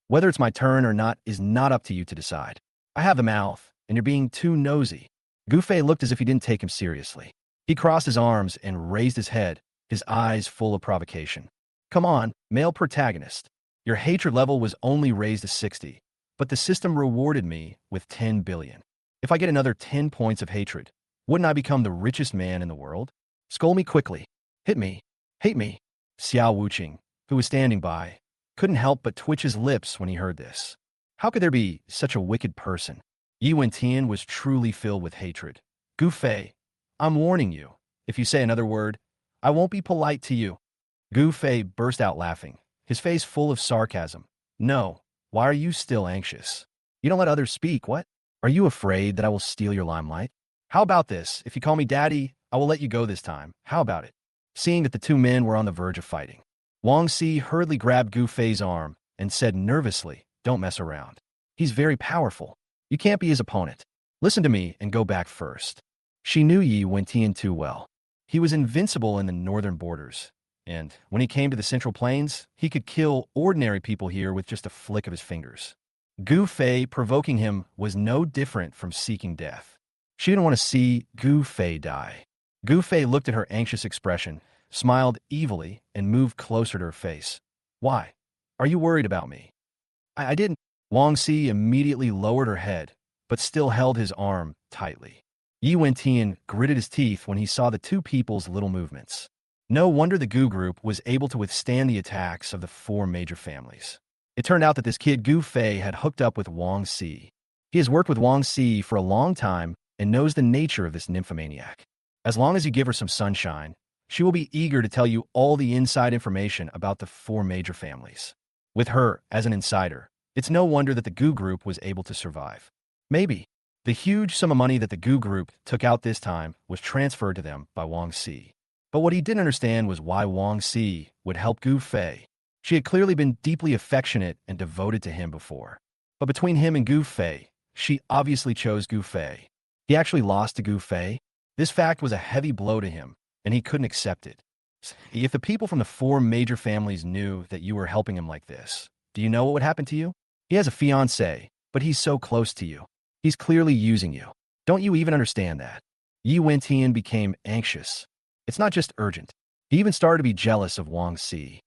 Whether it's my turn or not is not up to you to decide. I have the mouth, and you're being too nosy. Gu Fei looked as if he didn't take him seriously. He crossed his arms and raised his head, his eyes full of provocation. Come on, male protagonist. Your hatred level was only raised to 60, but the system rewarded me with 10 billion. If I get another 10 points of hatred, wouldn't I become the richest man in the world? Scold me quickly. Hit me. Hate me. Xiao Wuqing, who was standing by, couldn't help but twitch his lips when he heard this. How could there be such a wicked person? Yi Wentian was truly filled with hatred. Gu Fei, I'm warning you. If you say another word, I won't be polite to you. Gu Fei burst out laughing, his face full of sarcasm. No, why are you still anxious? You don't let others speak, what? Are you afraid that I will steal your limelight? How about this? If you call me daddy, I will let you go this time. How about it? Seeing that the 2 men were on the verge of fighting, Wang Si hurriedly grabbed Gu Fei's arm and said nervously, don't mess around. He's very powerful. You can't be his opponent. Listen to me and go back first. She knew Yi Wentian too well. He was invincible in the northern borders, and when he came to the Central Plains, he could kill ordinary people here with just a flick of his fingers. Gu Fei provoking him was no different from seeking death. She didn't want to see Gu Fei die. Gu Fei looked at her anxious expression, smiled evilly, and moved closer to her face. Why? Are you worried about me? I didn't. Wang Si immediately lowered her head, but still held his arm tightly. Yi Wentian gritted his teeth when he saw the two people's little movements. No wonder the Gu group was able to withstand the attacks of the four major families. It turned out that this kid Gu Fei had hooked up with Wang Si. He has worked with Wang Si for a long time and knows the nature of this nymphomaniac. As long as you give her some sunshine, she will be eager to tell you all the inside information about the four major families. With her as an insider, it's no wonder that the Gu group was able to survive. Maybe the huge sum of money that the Gu group took out this time was transferred to them by Wang Si. But what he didn't understand was why Wang Si would help Gu Fei. She had clearly been deeply affectionate and devoted to him before. But between him and Gu Fei, she obviously chose Gu Fei. He actually lost to Gu Fei. This fact was a heavy blow to him, and he couldn't accept it. If the people from the four major families knew that you were helping him like this, do you know what would happen to you? He has a fiancée, but he's so close to you. He's clearly using you. Don't you even understand that? Yi Wentian became anxious. It's not just urgent. He even started to be jealous of Wang Si.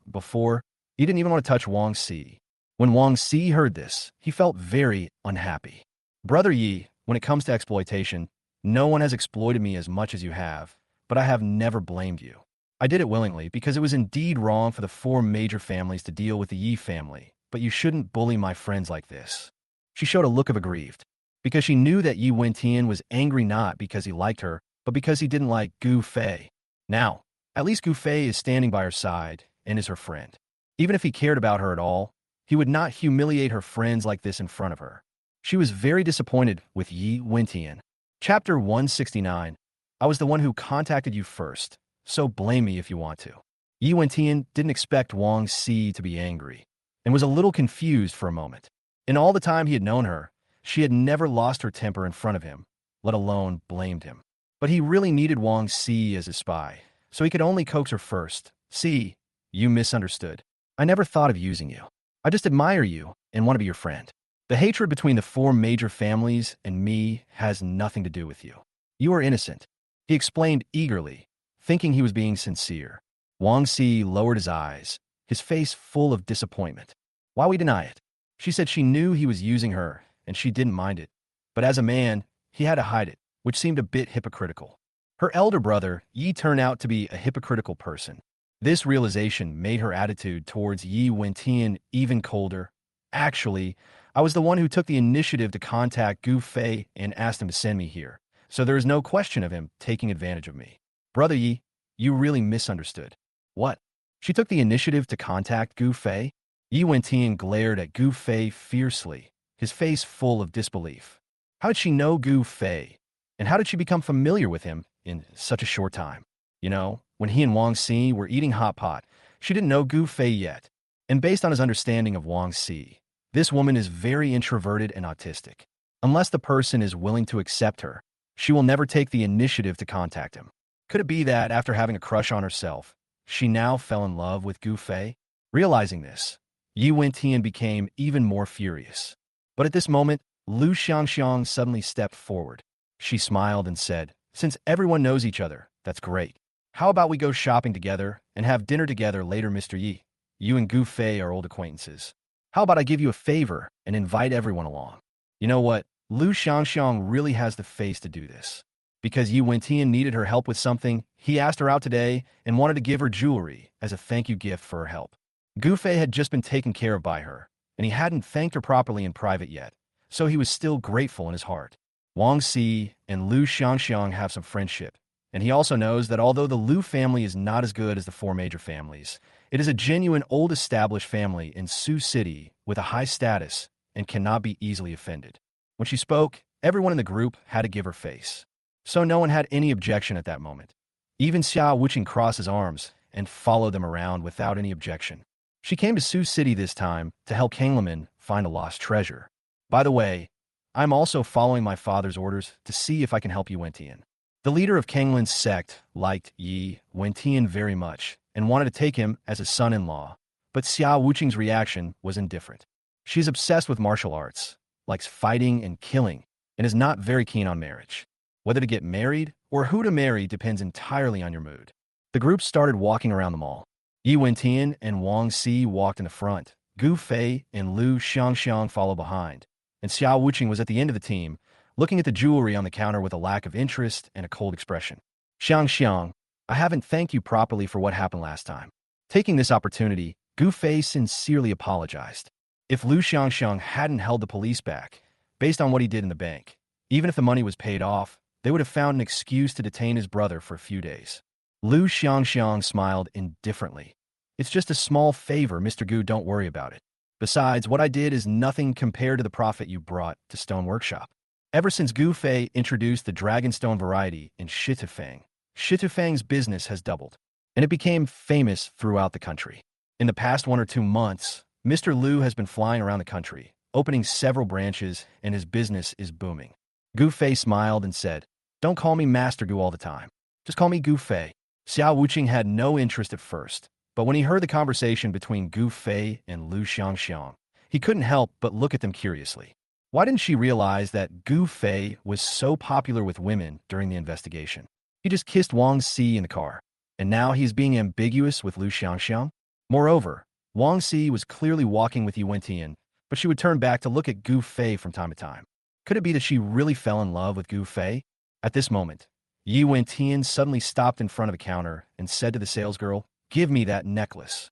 Before, he didn't even want to touch Wang Si. When Wang Si heard this, he felt very unhappy. Brother Yi, when it comes to exploitation, no one has exploited me as much as you have, but I have never blamed you. I did it willingly because it was indeed wrong for the four major families to deal with the Yi family, but you shouldn't bully my friends like this. She showed a look of aggrieved, because she knew that Yi Wentian was angry not because he liked her, but because he didn't like Gu Fei. Now, at least Gu Fei is standing by her side and is her friend. Even if he cared about her at all, he would not humiliate her friends like this in front of her. She was very disappointed with Yi Wentian. Chapter 169. I was the one who contacted you first, so blame me if you want to. Yi Wentian didn't expect Wang Si to be angry, and was a little confused for a moment. In all the time he had known her, she had never lost her temper in front of him, let alone blamed him. But he really needed Wang Si as his spy, so he could only coax her first. See, you misunderstood. I never thought of using you. I just admire you and want to be your friend. The hatred between the four major families and me has nothing to do with you. You are innocent, he explained eagerly, thinking he was being sincere. Wang Si lowered his eyes, his face full of disappointment. Why we deny it? She said she knew he was using her, and she didn't mind it. But as a man, he had to hide it, which seemed a bit hypocritical. Her elder brother, Yi, turned out to be a hypocritical person. This realization made her attitude towards Yi Wentian even colder. Actually, I was the one who took the initiative to contact Gu Fei and asked him to send me here, so there is no question of him taking advantage of me. Brother Yi, you really misunderstood. What? She took the initiative to contact Gu Fei? Yi Wentian glared at Gu Fei fiercely, his face full of disbelief. How did she know Gu Fei? And how did she become familiar with him in such a short time? When he and Wang Si were eating hot pot, she didn't know Gu Fei yet. And based on his understanding of Wang Si, this woman is very introverted and autistic. Unless the person is willing to accept her, she will never take the initiative to contact him. Could it be that, after having a crush on herself, she now fell in love with Gu Fei? Realizing this, Yi Wentian became even more furious. But at this moment, Lu Xiangxiang suddenly stepped forward. She smiled and said, "Since everyone knows each other, that's great. How about we go shopping together and have dinner together later, Mr. Yi? You and Gu Fei are old acquaintances. How about I give you a favor and invite everyone along?" You know what? Lu Xiangxiang really has the face to do this. Because Yi Wentian needed her help with something, he asked her out today and wanted to give her jewelry as a thank you gift for her help. Gu Fei had just been taken care of by her, and he hadn't thanked her properly in private yet, so he was still grateful in his heart. Wang Si and Lu Xiangxiang have some friendship, and he also knows that although the Lu family is not as good as the four major families, it is a genuine old established family in Sioux City with a high status and cannot be easily offended. When she spoke, everyone in the group had to give her face. So no one had any objection at that moment. Even Xia Wuqing crossed his arms and followed them around without any objection. She came to Sioux City this time to help Kangleman find a lost treasure. By the way, I'm also following my father's orders to see if I can help Yi Wentian. The leader of Kanglin's sect liked Yi Wentian very much and wanted to take him as a son-in-law, but Xiao Wuqing's reaction was indifferent. She's obsessed with martial arts, likes fighting and killing, and is not very keen on marriage. Whether to get married or who to marry depends entirely on your mood. The group started walking around the mall. Yi Wentian and Wang Si walked in the front. Gu Fei and Lu Xiangxiang followed behind, and Xiao Wuqing was at the end of the team, looking at the jewelry on the counter with a lack of interest and a cold expression. Xiangxiang, I haven't thanked you properly for what happened last time. Taking this opportunity, Gu Fei sincerely apologized. If Lu Xiangxiang hadn't held the police back, based on what he did in the bank, even if the money was paid off, they would have found an excuse to detain his brother for a few days. Lu Xiangxiang smiled indifferently. It's just a small favor, Mr. Gu, don't worry about it. Besides, what I did is nothing compared to the profit you brought to Stone Workshop. Ever since Gu Fei introduced the Dragonstone variety in Shitufeng, Shitufeng's business has doubled, and it became famous throughout the country. In the past 1 or 2 months, Mr. Lu has been flying around the country, opening several branches, and his business is booming. Gu Fei smiled and said, Don't call me Master Gu all the time. Just call me Gu Fei. Xiao Wuqing had no interest at first, but when he heard the conversation between Gu Fei and Lu Xiangxiang, he couldn't help but look at them curiously. Why didn't she realize that Gu Fei was so popular with women during the investigation? He just kissed Wang Si in the car, and now he is being ambiguous with Lu Xiangxiang? Moreover, Wang Si was clearly walking with Yi Wentian, but she would turn back to look at Gu Fei from time to time. Could it be that she really fell in love with Gu Fei? At this moment, Yi Wentian suddenly stopped in front of a counter and said to the salesgirl, Give me that necklace.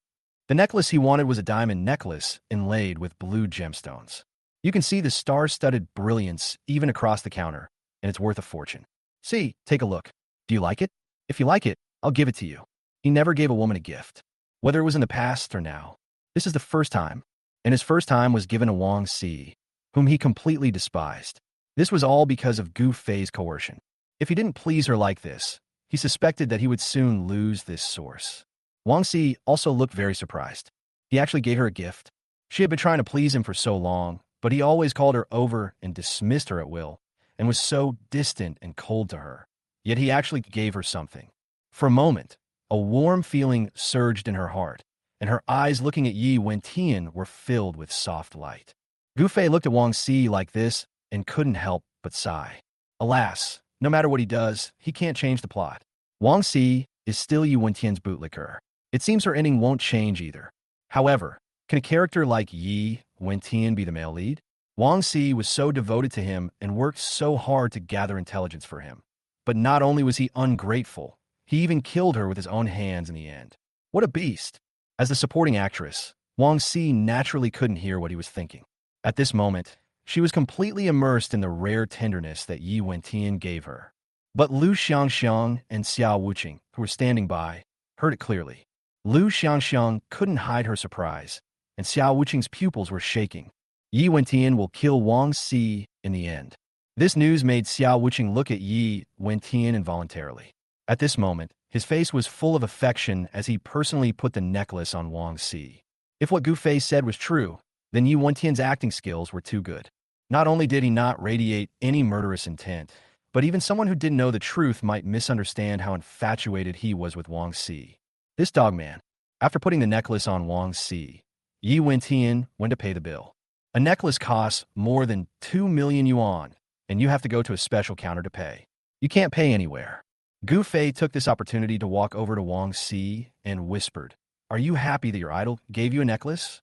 The necklace he wanted was a diamond necklace inlaid with blue gemstones. You can see the star-studded brilliance even across the counter, and it's worth a fortune. See, take a look. Do you like it? If you like it, I'll give it to you. He never gave a woman a gift, whether it was in the past or now. This is the first time, and his first time was given to Wang Si, whom he completely despised. This was all because of Gu Fei's coercion. If he didn't please her like this, he suspected that he would soon lose this source. Wang Si also looked very surprised. He actually gave her a gift. She had been trying to please him for so long, but he always called her over and dismissed her at will, and was so distant and cold to her. Yet he actually gave her something. For a moment, a warm feeling surged in her heart, and her eyes looking at Yi Wentian were filled with soft light. Gu Fei looked at Wang Si like this and couldn't help but sigh. Alas, no matter what he does, he can't change the plot. Wang Si is still Yi Wentian's bootlicker. It seems her ending won't change either. However, can a character like Yi Wentian be the male lead? Wang Si was so devoted to him and worked so hard to gather intelligence for him. But not only was he ungrateful, he even killed her with his own hands in the end. What a beast! As the supporting actress, Wang Si naturally couldn't hear what he was thinking. At this moment, she was completely immersed in the rare tenderness that Yi Wentian gave her. But Lu Xiangxiang and Xiao Wuqing, who were standing by, heard it clearly. Lu Xiangxiang couldn't hide her surprise, and Xiao Wuqing's pupils were shaking. Yi Wentian will kill Wang Si in the end. This news made Xiao Wuqing look at Yi Wentian involuntarily. At this moment, his face was full of affection as he personally put the necklace on Wang Si. If what Gu Fei said was true, then Yi Wentian's acting skills were too good. Not only did he not radiate any murderous intent, but even someone who didn't know the truth might misunderstand how infatuated he was with Wang Si. This dogman, after putting the necklace on Wang Si, Yi Wentian went to pay the bill. A necklace costs more than 2 million yuan, and you have to go to a special counter to pay. You can't pay anywhere. Gu Fei took this opportunity to walk over to Wang Si and whispered, Are you happy that your idol gave you a necklace?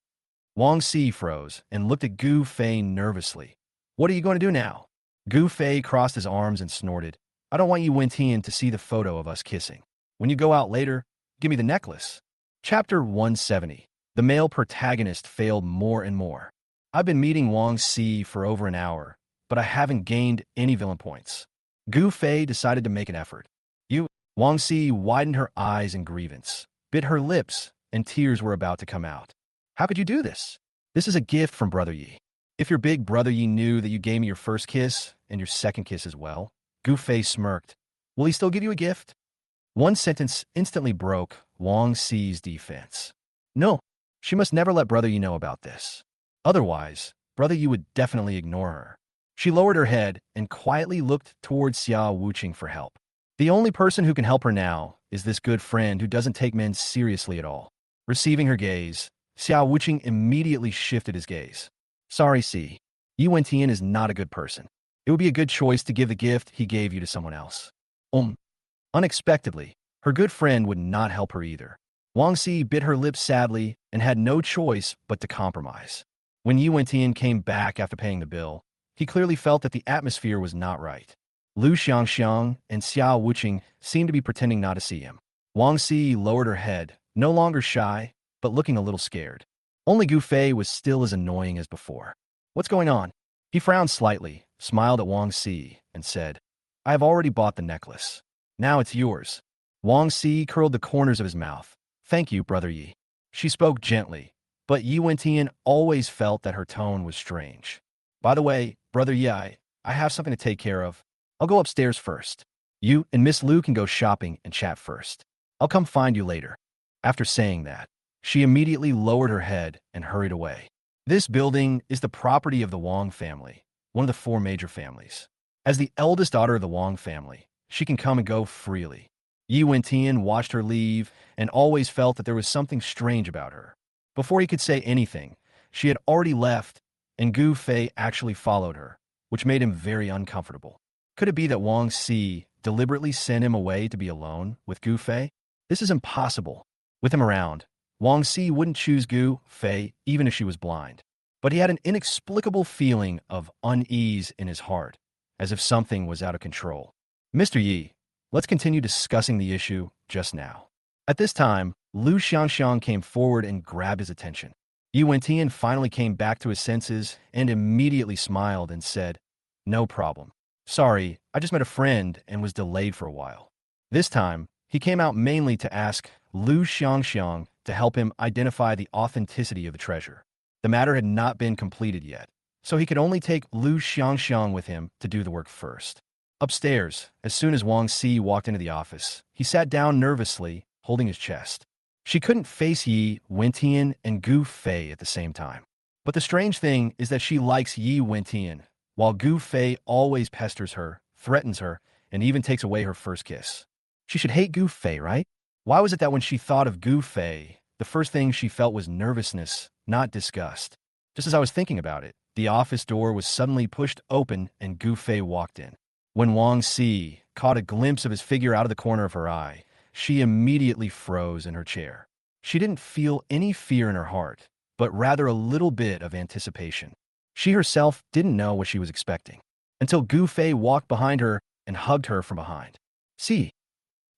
Wang Si froze and looked at Gu Fei nervously. What are you going to do now? Gu Fei crossed his arms and snorted, I don't want Yi Wentian to see the photo of us kissing. When you go out later, give me the necklace. Chapter 170. The male protagonist failed more and more. I've been meeting Wang Si for over an hour, but I haven't gained any villain points. Gu Fei decided to make an effort. Wang Si widened her eyes in grievance, bit her lips, and tears were about to come out. How could you do this? This is a gift from Brother Yi. If your big brother Yi knew that you gave me your first kiss and your second kiss as well, Gu Fei smirked. Will he still give you a gift? One sentence instantly broke Wang Si's defense. No, she must never let Brother Yi know about this. Otherwise, Brother Yi would definitely ignore her. She lowered her head and quietly looked towards Xiao Wuqing for help. The only person who can help her now is this good friend who doesn't take men seriously at all. Receiving her gaze, Xiao Wuqing immediately shifted his gaze. Sorry, C. Yi Wentian is not a good person. It would be a good choice to give the gift he gave you to someone else. Unexpectedly, her good friend would not help her either. Wang Si bit her lips sadly and had no choice but to compromise. When Yi Wentian came back after paying the bill, he clearly felt that the atmosphere was not right. Lu Xiangxiang and Xiao Wuqing seemed to be pretending not to see him. Wang Si lowered her head, no longer shy, but looking a little scared. Only Gu Fei was still as annoying as before. What's going on? He frowned slightly, smiled at Wang Si, and said, I have already bought the necklace. Now it's yours. Wang Si curled the corners of his mouth. Thank you, Brother Yi. She spoke gently, but Yi Wentian always felt that her tone was strange. By the way, Brother Yi, I have something to take care of. I'll go upstairs first. You and Miss Lu can go shopping and chat first. I'll come find you later. After saying that, she immediately lowered her head and hurried away. This building is the property of the Wang family, one of the 4 major families. As the eldest daughter of the Wang family, she can come and go freely. Yi Wentian watched her leave and always felt that there was something strange about her. Before he could say anything, she had already left, and Gu Fei actually followed her, which made him very uncomfortable. Could it be that Wang Si deliberately sent him away to be alone with Gu Fei? This is impossible. With him around, Wang Si wouldn't choose Gu Fei even if she was blind. But he had an inexplicable feeling of unease in his heart, as if something was out of control. Mr. Yi, let's continue discussing the issue just now. At this time, Lu Xiangxiang came forward and grabbed his attention. Yi Wentian finally came back to his senses and immediately smiled and said, No problem. Sorry, I just met a friend and was delayed for a while. This time, he came out mainly to ask Lu Xiangxiang to help him identify the authenticity of the treasure. The matter had not been completed yet, so he could only take Lu Xiangxiang with him to do the work first. Upstairs, as soon as Wang Si walked into the office, he sat down nervously, holding his chest. She couldn't face Yi Wentian and Gu Fei at the same time. But the strange thing is that she likes Yi Wentian, while Gu Fei always pesters her, threatens her, and even takes away her first kiss. She should hate Gu Fei, right? Why was it that when she thought of Gu Fei, the first thing she felt was nervousness, not disgust? Just as I was thinking about it, the office door was suddenly pushed open and Gu Fei walked in. When Wang Si caught a glimpse of his figure out of the corner of her eye, she immediately froze in her chair. She didn't feel any fear in her heart, but rather a little bit of anticipation. She herself didn't know what she was expecting, until Gu Fei walked behind her and hugged her from behind. Si.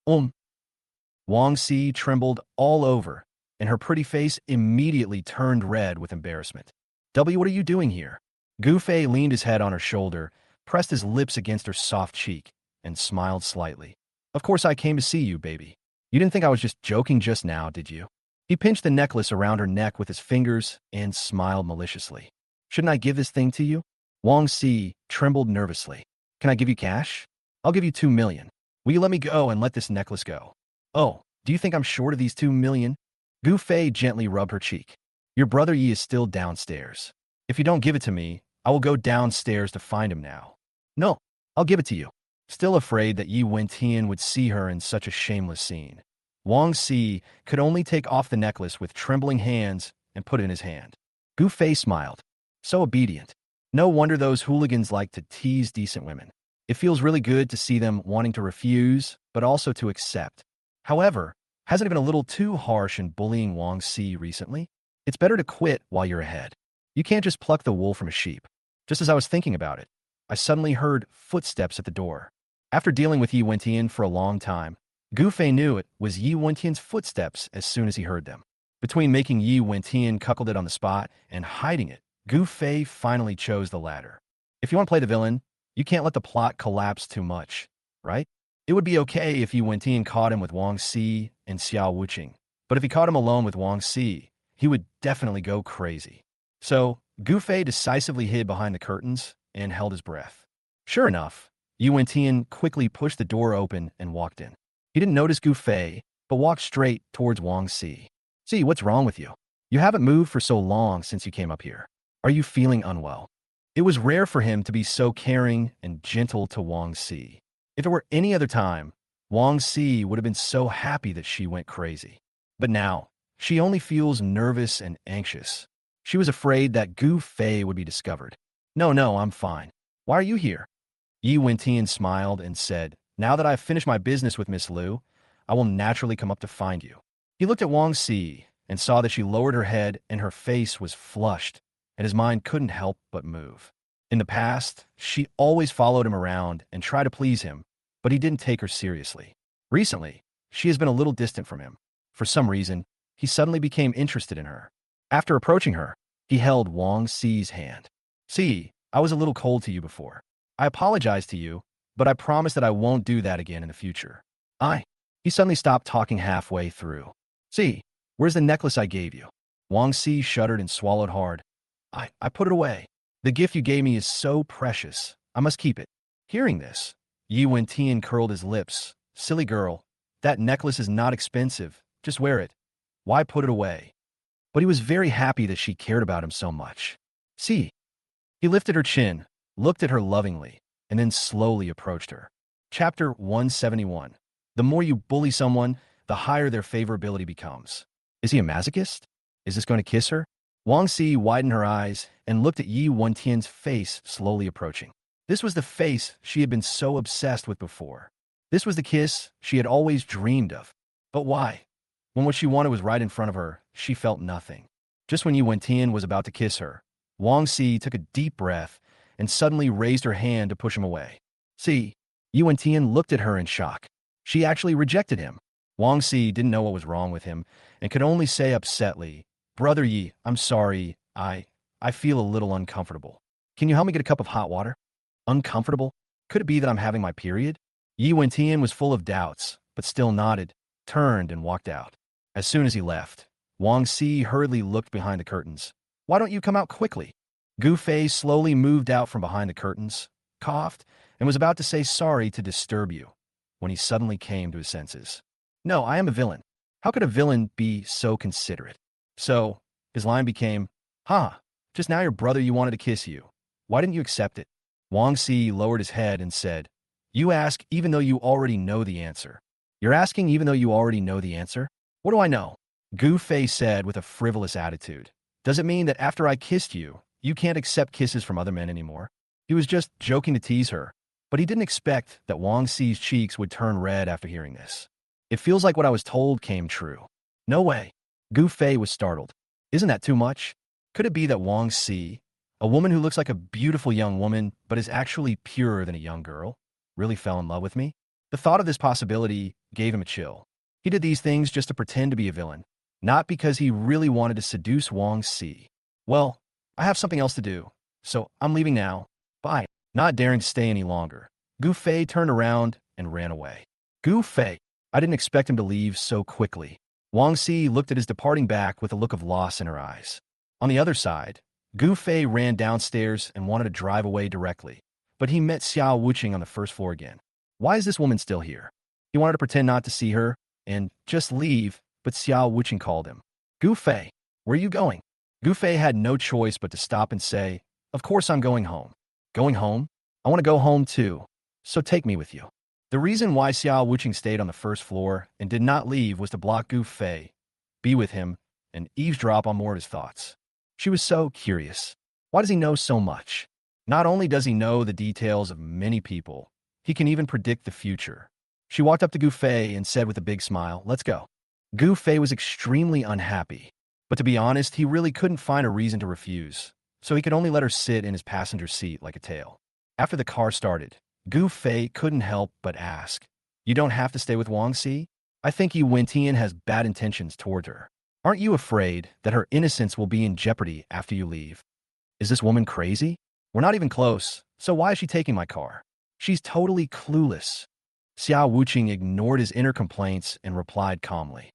Wang Si trembled all over, and her pretty face immediately turned red with embarrassment. W, what are you doing here? Gu Fei leaned his head on her shoulder, pressed his lips against her soft cheek, and smiled slightly. Of course I came to see you, baby. You didn't think I was just joking just now, did you? He pinched the necklace around her neck with his fingers and smiled maliciously. Shouldn't I give this thing to you? Wang Si trembled nervously. Can I give you cash? I'll give you 2 million. Will you let me go and let this necklace go? Oh, do you think I'm short of these 2 million? Gu Fei gently rubbed her cheek. Your brother Yi is still downstairs. If you don't give it to me, I will go downstairs to find him now. No, I'll give it to you. Still afraid that Yi Wentian would see her in such a shameless scene, Wang Si could only take off the necklace with trembling hands and put it in his hand. Gu Fei smiled. So obedient. No wonder those hooligans like to tease decent women. It feels really good to see them wanting to refuse, but also to accept. However, hasn't it been a little too harsh in bullying Wang Si recently? It's better to quit while you're ahead. You can't just pluck the wool from a sheep. Just as I was thinking about it, I suddenly heard footsteps at the door. After dealing with Yi Wentian for a long time, Gu Fei knew it was Yi Wentian's footsteps as soon as he heard them. Between making Yi Wentian cuckold it on the spot and hiding it, Gu Fei finally chose the latter. If you want to play the villain, you can't let the plot collapse too much, right? It would be okay if Yi Wentian caught him with Wang Si and Xiao Wuqing, but if he caught him alone with Wang Si, he would definitely go crazy. So, Gu Fei decisively hid behind the curtains and held his breath. Sure enough, Yi Wentian quickly pushed the door open and walked in. He didn't notice Gu Fei, but walked straight towards Wang Si. See, what's wrong with you? You haven't moved for so long since you came up here. Are you feeling unwell? It was rare for him to be so caring and gentle to Wang Si. If it were any other time, Wang Si would have been so happy that she went crazy. But now, she only feels nervous and anxious. She was afraid that Gu Fei would be discovered. No, no, I'm fine. Why are you here? Yi Wentian smiled and said, now that I've finished my business with Miss Liu, I will naturally come up to find you. He looked at Wang Si and saw that she lowered her head and her face was flushed, and his mind couldn't help but move. In the past, she always followed him around and tried to please him, but he didn't take her seriously. Recently, she has been a little distant from him. For some reason, he suddenly became interested in her. After approaching her, he held Wang Si's hand. See, I was a little cold to you before. I apologize to you, but I promise that I won't do that again in the future. He suddenly stopped talking halfway through. See, where's the necklace I gave you? Wang Si shuddered and swallowed hard. I put it away. The gift you gave me is so precious. I must keep it. Hearing this, Yi Wentian curled his lips. Silly girl, that necklace is not expensive. Just wear it. Why put it away? But he was very happy that she cared about him so much. See. He lifted her chin, looked at her lovingly, and then slowly approached her. Chapter 171. The more you bully someone, the higher their favorability becomes. Is he a masochist? Is this going to kiss her? Wang Si widened her eyes and looked at Yi Wentian's face slowly approaching. This was the face she had been so obsessed with before. This was the kiss she had always dreamed of. But why? When what she wanted was right in front of her, she felt nothing. Just when Yi Wentian was about to kiss her, Wang Si took a deep breath and suddenly raised her hand to push him away. See, Yi Wentian looked at her in shock. She actually rejected him. Wang Si didn't know what was wrong with him and could only say upsetly, Brother Yi, I'm sorry, I feel a little uncomfortable. Can you help me get a cup of hot water? Uncomfortable? Could it be that I'm having my period? Yi Wentian was full of doubts, but still nodded, turned, and walked out. As soon as he left, Wang Si hurriedly looked behind the curtains. Why don't you come out quickly? Gu Fei slowly moved out from behind the curtains, coughed, and was about to say sorry to disturb you, when he suddenly came to his senses. No, I am a villain. How could a villain be so considerate? So, his line became, just now your brother you wanted to kiss you. Why didn't you accept it? Wang Si lowered his head and said, You ask even though you already know the answer. You're asking even though you already know the answer? What do I know? Gu Fei said with a frivolous attitude. Does it mean that after I kissed you, you can't accept kisses from other men anymore? He was just joking to tease her, but he didn't expect that Wang Si's cheeks would turn red after hearing this. It feels like what I was told came true. No way. Gu Fei was startled. Isn't that too much? Could it be that Wang Si, a woman who looks like a beautiful young woman but is actually purer than a young girl, really fell in love with me? The thought of this possibility gave him a chill. He did these things just to pretend to be a villain, not because he really wanted to seduce Wang Si. Well, I have something else to do, so I'm leaving now. Bye. Not daring to stay any longer, Gu Fei turned around and ran away. Gu Fei. I didn't expect him to leave so quickly. Wang Si looked at his departing back with a look of loss in her eyes. On the other side, Gu Fei ran downstairs and wanted to drive away directly, but he met Xiao Wuqing on the first floor again. Why is this woman still here? He wanted to pretend not to see her and just leave, but Xiao Wuqing called him. Gu Fei, where are you going? Gu Fei had no choice but to stop and say, Of course I'm going home. Going home? I want to go home too, so take me with you. The reason why Xiao Wuqing stayed on the first floor and did not leave was to block Gu Fei, be with him, and eavesdrop on more of his thoughts. She was so curious. Why does he know so much? Not only does he know the details of many people, he can even predict the future. She walked up to Gu Fei and said with a big smile, Let's go. Gu Fei was extremely unhappy, but to be honest, he really couldn't find a reason to refuse, so he could only let her sit in his passenger seat like a tail. After the car started, Gu Fei couldn't help but ask, You don't have to stay with Wang Si? I think Yi Wentian has bad intentions toward her. Aren't you afraid that her innocence will be in jeopardy after you leave? Is this woman crazy? We're not even close, so why is she taking my car? She's totally clueless. Xiao Wuqing ignored his inner complaints and replied calmly.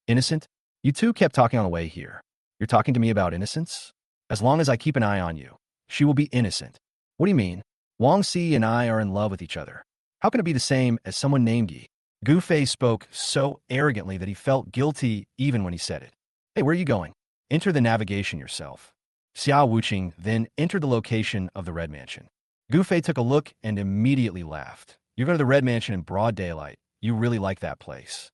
Innocent? You two kept talking on the way here. You're talking to me about innocence? As long as I keep an eye on you, she will be innocent. What do you mean? Wang Si and I are in love with each other. How can it be the same as someone named Yi? Gu Fei spoke so arrogantly that he felt guilty even when he said it. Hey, where are you going? Enter the navigation yourself. Xiao Wuqing then entered the location of the Red Mansion. Gu Fei took a look and immediately laughed. You're going to the Red Mansion in broad daylight. You really like that place.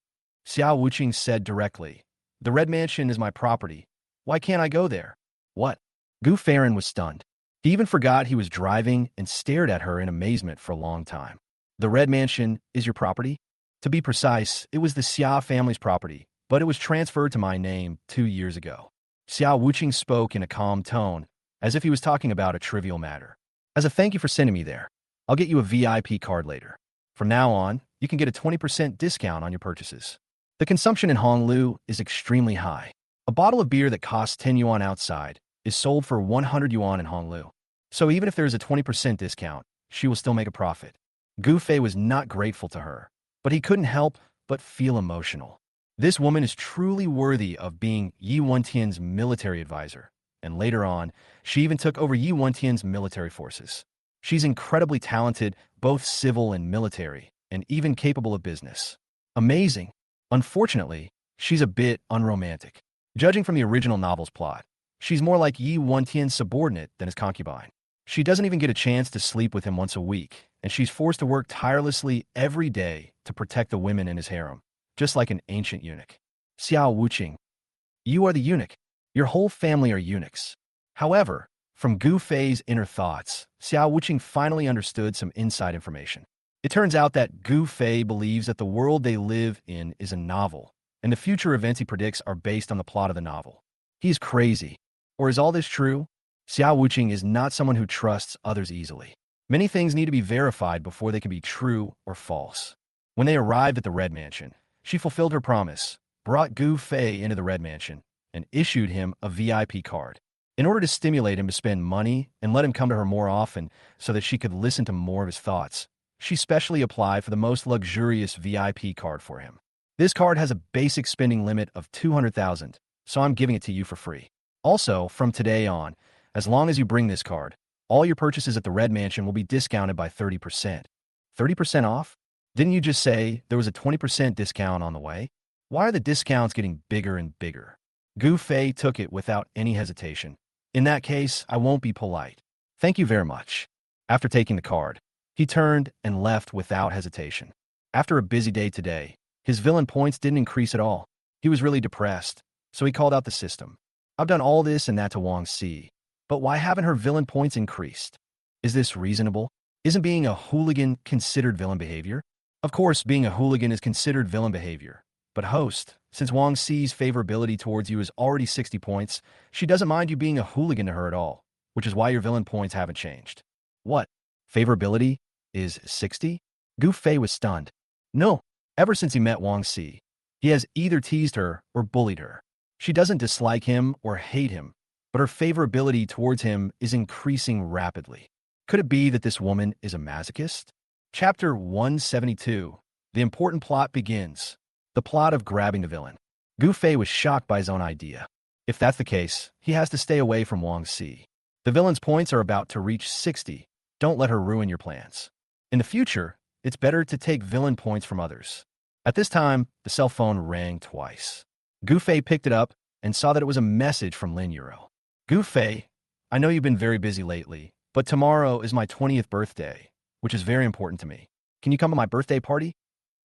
Xiao Wuqing said directly. The Red Mansion is my property. Why can't I go there? What? Gu Farron was stunned. He even forgot he was driving and stared at her in amazement for a long time. The Red Mansion is your property? To be precise, it was the Xia family's property, but it was transferred to my name 2 years ago. Xiao Wuqing spoke in a calm tone, as if he was talking about a trivial matter. As a thank you for sending me there, I'll get you a VIP card later. From now on, you can get a 20% discount on your purchases. The consumption in Honglu is extremely high. A bottle of beer that costs 10 yuan outside is sold for 100 yuan in Honglu. So even if there is a 20% discount, she will still make a profit. Gu Fei was not grateful to her, but he couldn't help but feel emotional. This woman is truly worthy of being Yi Wentian's military advisor, and later on, she even took over Yi Wentian's military forces. She's incredibly talented, both civil and military, and even capable of business. Amazing. Unfortunately, she's a bit unromantic. Judging from the original novel's plot, she's more like Yi Wentian's subordinate than his concubine. She doesn't even get a chance to sleep with him once a week, and she's forced to work tirelessly every day to protect the women in his harem, just like an ancient eunuch. Xiao Wuqing, you are the eunuch. Your whole family are eunuchs. However, from Gu Fei's inner thoughts, Xiao Wuqing finally understood some inside information. It turns out that Gu Fei believes that the world they live in is a novel, and the future events he predicts are based on the plot of the novel. He's crazy. Or is all this true? Xiao Wuqing is not someone who trusts others easily. Many things need to be verified before they can be true or false. When they arrived at the Red Mansion, she fulfilled her promise, brought Gu Fei into the Red Mansion, and issued him a VIP card. In order to stimulate him to spend money and let him come to her more often so that she could listen to more of his thoughts, she specially applied for the most luxurious VIP card for him. This card has a basic spending limit of 200,000, so I'm giving it to you for free. Also, from today on, as long as you bring this card, all your purchases at the Red Mansion will be discounted by 30%. 30% off? Didn't you just say there was a 20% discount on the way? Why are the discounts getting bigger and bigger? Gu Fei took it without any hesitation. In that case, I won't be polite. Thank you very much. After taking the card, he turned and left without hesitation. After a busy day today, his villain points didn't increase at all. He was really depressed, so he called out the system. I've done all this and that to Wang Si, but why haven't her villain points increased? Is this reasonable? Isn't being a hooligan considered villain behavior? Of course, being a hooligan is considered villain behavior. But host, since Wang Si's favorability towards you is already 60 points, she doesn't mind you being a hooligan to her at all, which is why your villain points haven't changed. What? Favorability is 60? Gu Fei was stunned. No, ever since he met Wang Si, he has either teased her or bullied her. She doesn't dislike him or hate him, but her favorability towards him is increasing rapidly. Could it be that this woman is a masochist? Chapter 172. The important plot begins. The plot of grabbing the villain. Gu Fei was shocked by his own idea. If that's the case, he has to stay away from Wang Si. The villain's points are about to reach 60. Don't let her ruin your plans. In the future, it's better to take villain points from others. At this time, the cell phone rang twice. Gu Fei picked it up and saw that it was a message from Lin Yuro. Gu Fei, I know you've been very busy lately, but tomorrow is my 20th birthday, which is very important to me. Can you come to my birthday party?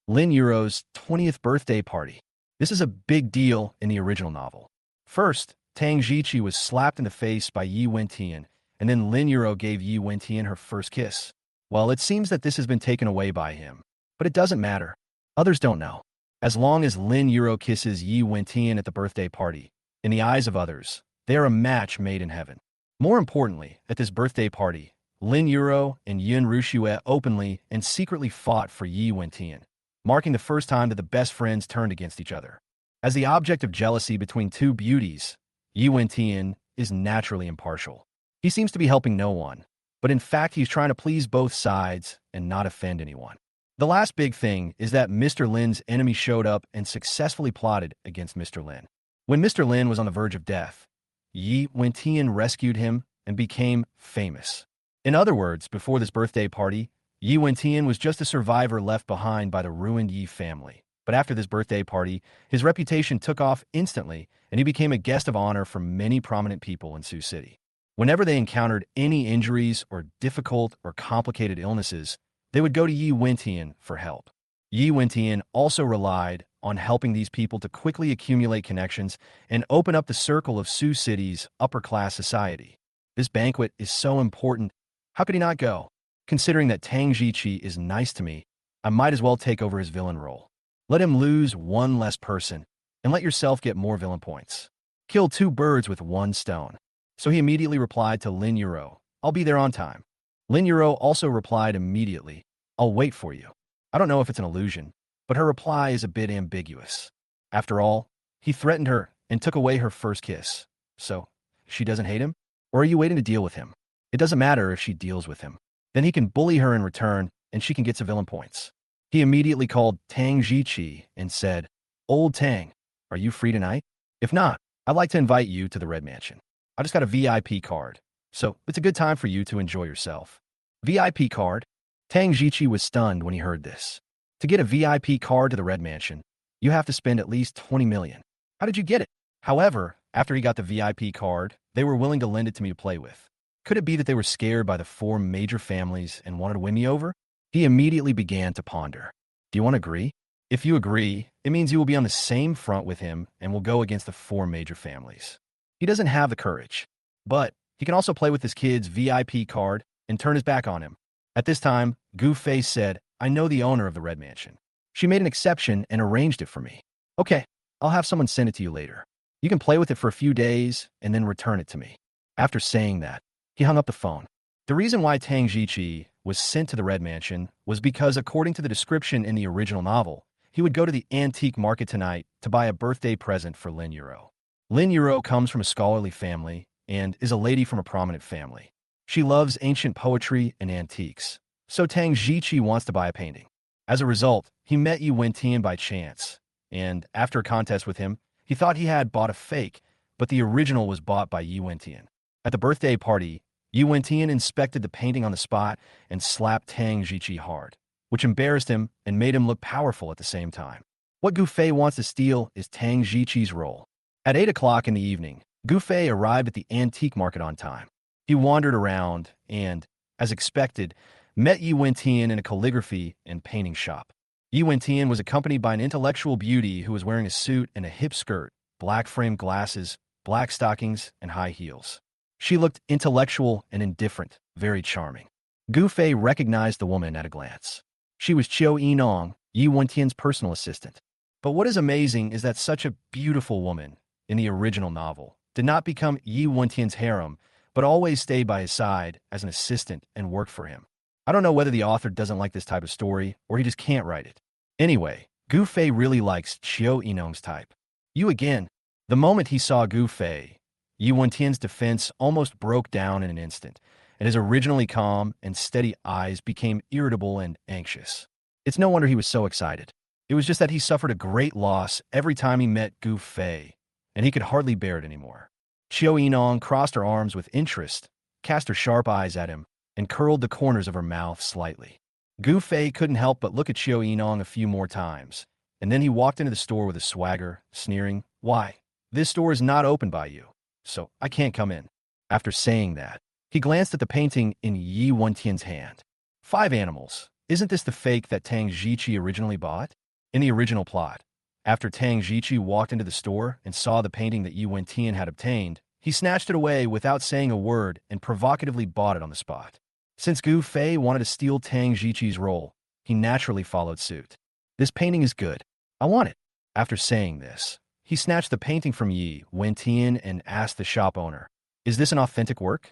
Lin Yuro's 20th birthday party. This is a big deal in the original novel. First, Tang Jiqi was slapped in the face by Yi Wentian, and then Lin Yuro gave Yi Wentian her first kiss. Well, it seems that this has been taken away by him, but it doesn't matter. Others don't know. As long as Lin Yuro kisses Yi Wentian at the birthday party, in the eyes of others, they are a match made in heaven. More importantly, at this birthday party, Lin Yuro and Yun Rushue openly and secretly fought for Yi Wentian, marking the first time that the best friends turned against each other. As the object of jealousy between two beauties, Yi Wentian is naturally impartial. He seems to be helping no one, but in fact he's trying to please both sides and not offend anyone. The last big thing is that Mr. Lin's enemy showed up and successfully plotted against Mr. Lin. When Mr. Lin was on the verge of death, Yi Wentian rescued him and became famous. In other words, before this birthday party, Yi Wentian was just a survivor left behind by the ruined Yi family. But after this birthday party, his reputation took off instantly, and he became a guest of honor for many prominent people in Sioux City. Whenever they encountered any injuries or difficult or complicated illnesses, they would go to Yi Wentian for help. Yi Wentian also relied on helping these people to quickly accumulate connections and open up the circle of Sioux City's upper-class society. This banquet is so important. How could he not go? Considering that Tang Jiqi is nice to me, I might as well take over his villain role. Let him lose one less person, and let yourself get more villain points. Kill two birds with one stone. So he immediately replied to Lin Yuro, I'll be there on time. Lin Yuro also replied immediately, I'll wait for you. I don't know if it's an illusion, but her reply is a bit ambiguous. After all, he threatened her and took away her first kiss. So, she doesn't hate him? Or are you waiting to deal with him? It doesn't matter if she deals with him. Then he can bully her in return, and she can get civilian points. He immediately called Tang Jiqi and said, Old Tang, are you free tonight? If not, I'd like to invite you to the Red Mansion. I just got a VIP card, so it's a good time for you to enjoy yourself. VIP card? Tang Jiqi was stunned when he heard this. To get a VIP card to the Red Mansion, you have to spend at least 20 million. How did you get it? However, after he got the VIP card, they were willing to lend it to me to play with. Could it be that they were scared by the four major families and wanted to win me over? He immediately began to ponder. Do you want to agree? If you agree, it means you will be on the same front with him and will go against the four major families. He doesn't have the courage, but he can also play with his kid's VIP card and turn his back on him. At this time, Gu Fei said, I know the owner of the Red Mansion. She made an exception and arranged it for me. Okay, I'll have someone send it to you later. You can play with it for a few days and then return it to me. After saying that, he hung up the phone. The reason why Tang Jiqi was sent to the Red Mansion was because, according to the description in the original novel, he would go to the antique market tonight to buy a birthday present for Lin Yuro. Lin Yuro comes from a scholarly family and is a lady from a prominent family. She loves ancient poetry and antiques, so Tang Jiqi wants to buy a painting. As a result, he met Yi Wentian by chance, and after a contest with him, he thought he had bought a fake, but the original was bought by Yi Wentian. At the birthday party, Yi Wentian inspected the painting on the spot and slapped Tang Jiqi hard, which embarrassed him and made him look powerful at the same time. What Gu Fei wants to steal is Tang Jiqi's role. At 8 o'clock in the evening, Gu Fei arrived at the antique market on time. He wandered around and, as expected, met Yi Wentian in a calligraphy and painting shop. Yi Wentian was accompanied by an intellectual beauty who was wearing a suit and a hip skirt, black framed glasses, black stockings, and high heels. She looked intellectual and indifferent, very charming. Gu Fei recognized the woman at a glance. She was Qiu Yinong, Yi Wentian's personal assistant. But what is amazing is that such a beautiful woman, in the original novel, did not become Yi Wentian's harem, but always stayed by his side as an assistant and worked for him. I don't know whether the author doesn't like this type of story, or he just can't write it. Anyway, Gu Fei really likes Qiu Yinong's type. You again. The moment he saw Gu Fei, Yi Wentian's defense almost broke down in an instant, and his originally calm and steady eyes became irritable and anxious. It's no wonder he was so excited. It was just that he suffered a great loss every time he met Gu Fei, and he could hardly bear it anymore. Qiu Yinong crossed her arms with interest, cast her sharp eyes at him, and curled the corners of her mouth slightly. Gu Fei couldn't help but look at Qiu Yinong a few more times, and then he walked into the store with a swagger, sneering, Why? This store is not open by you, so I can't come in. After saying that, he glanced at the painting in Yi Wentian's hand. 5 animals. Isn't this the fake that Tang Jiqi originally bought? In the original plot, after Tang Jiqi walked into the store and saw the painting that Yi Wentian had obtained, he snatched it away without saying a word and provocatively bought it on the spot. Since Gu Fei wanted to steal Tang Jiqi's role, he naturally followed suit. This painting is good. I want it. After saying this, he snatched the painting from Yi Wentian and asked the shop owner, Is this an authentic work?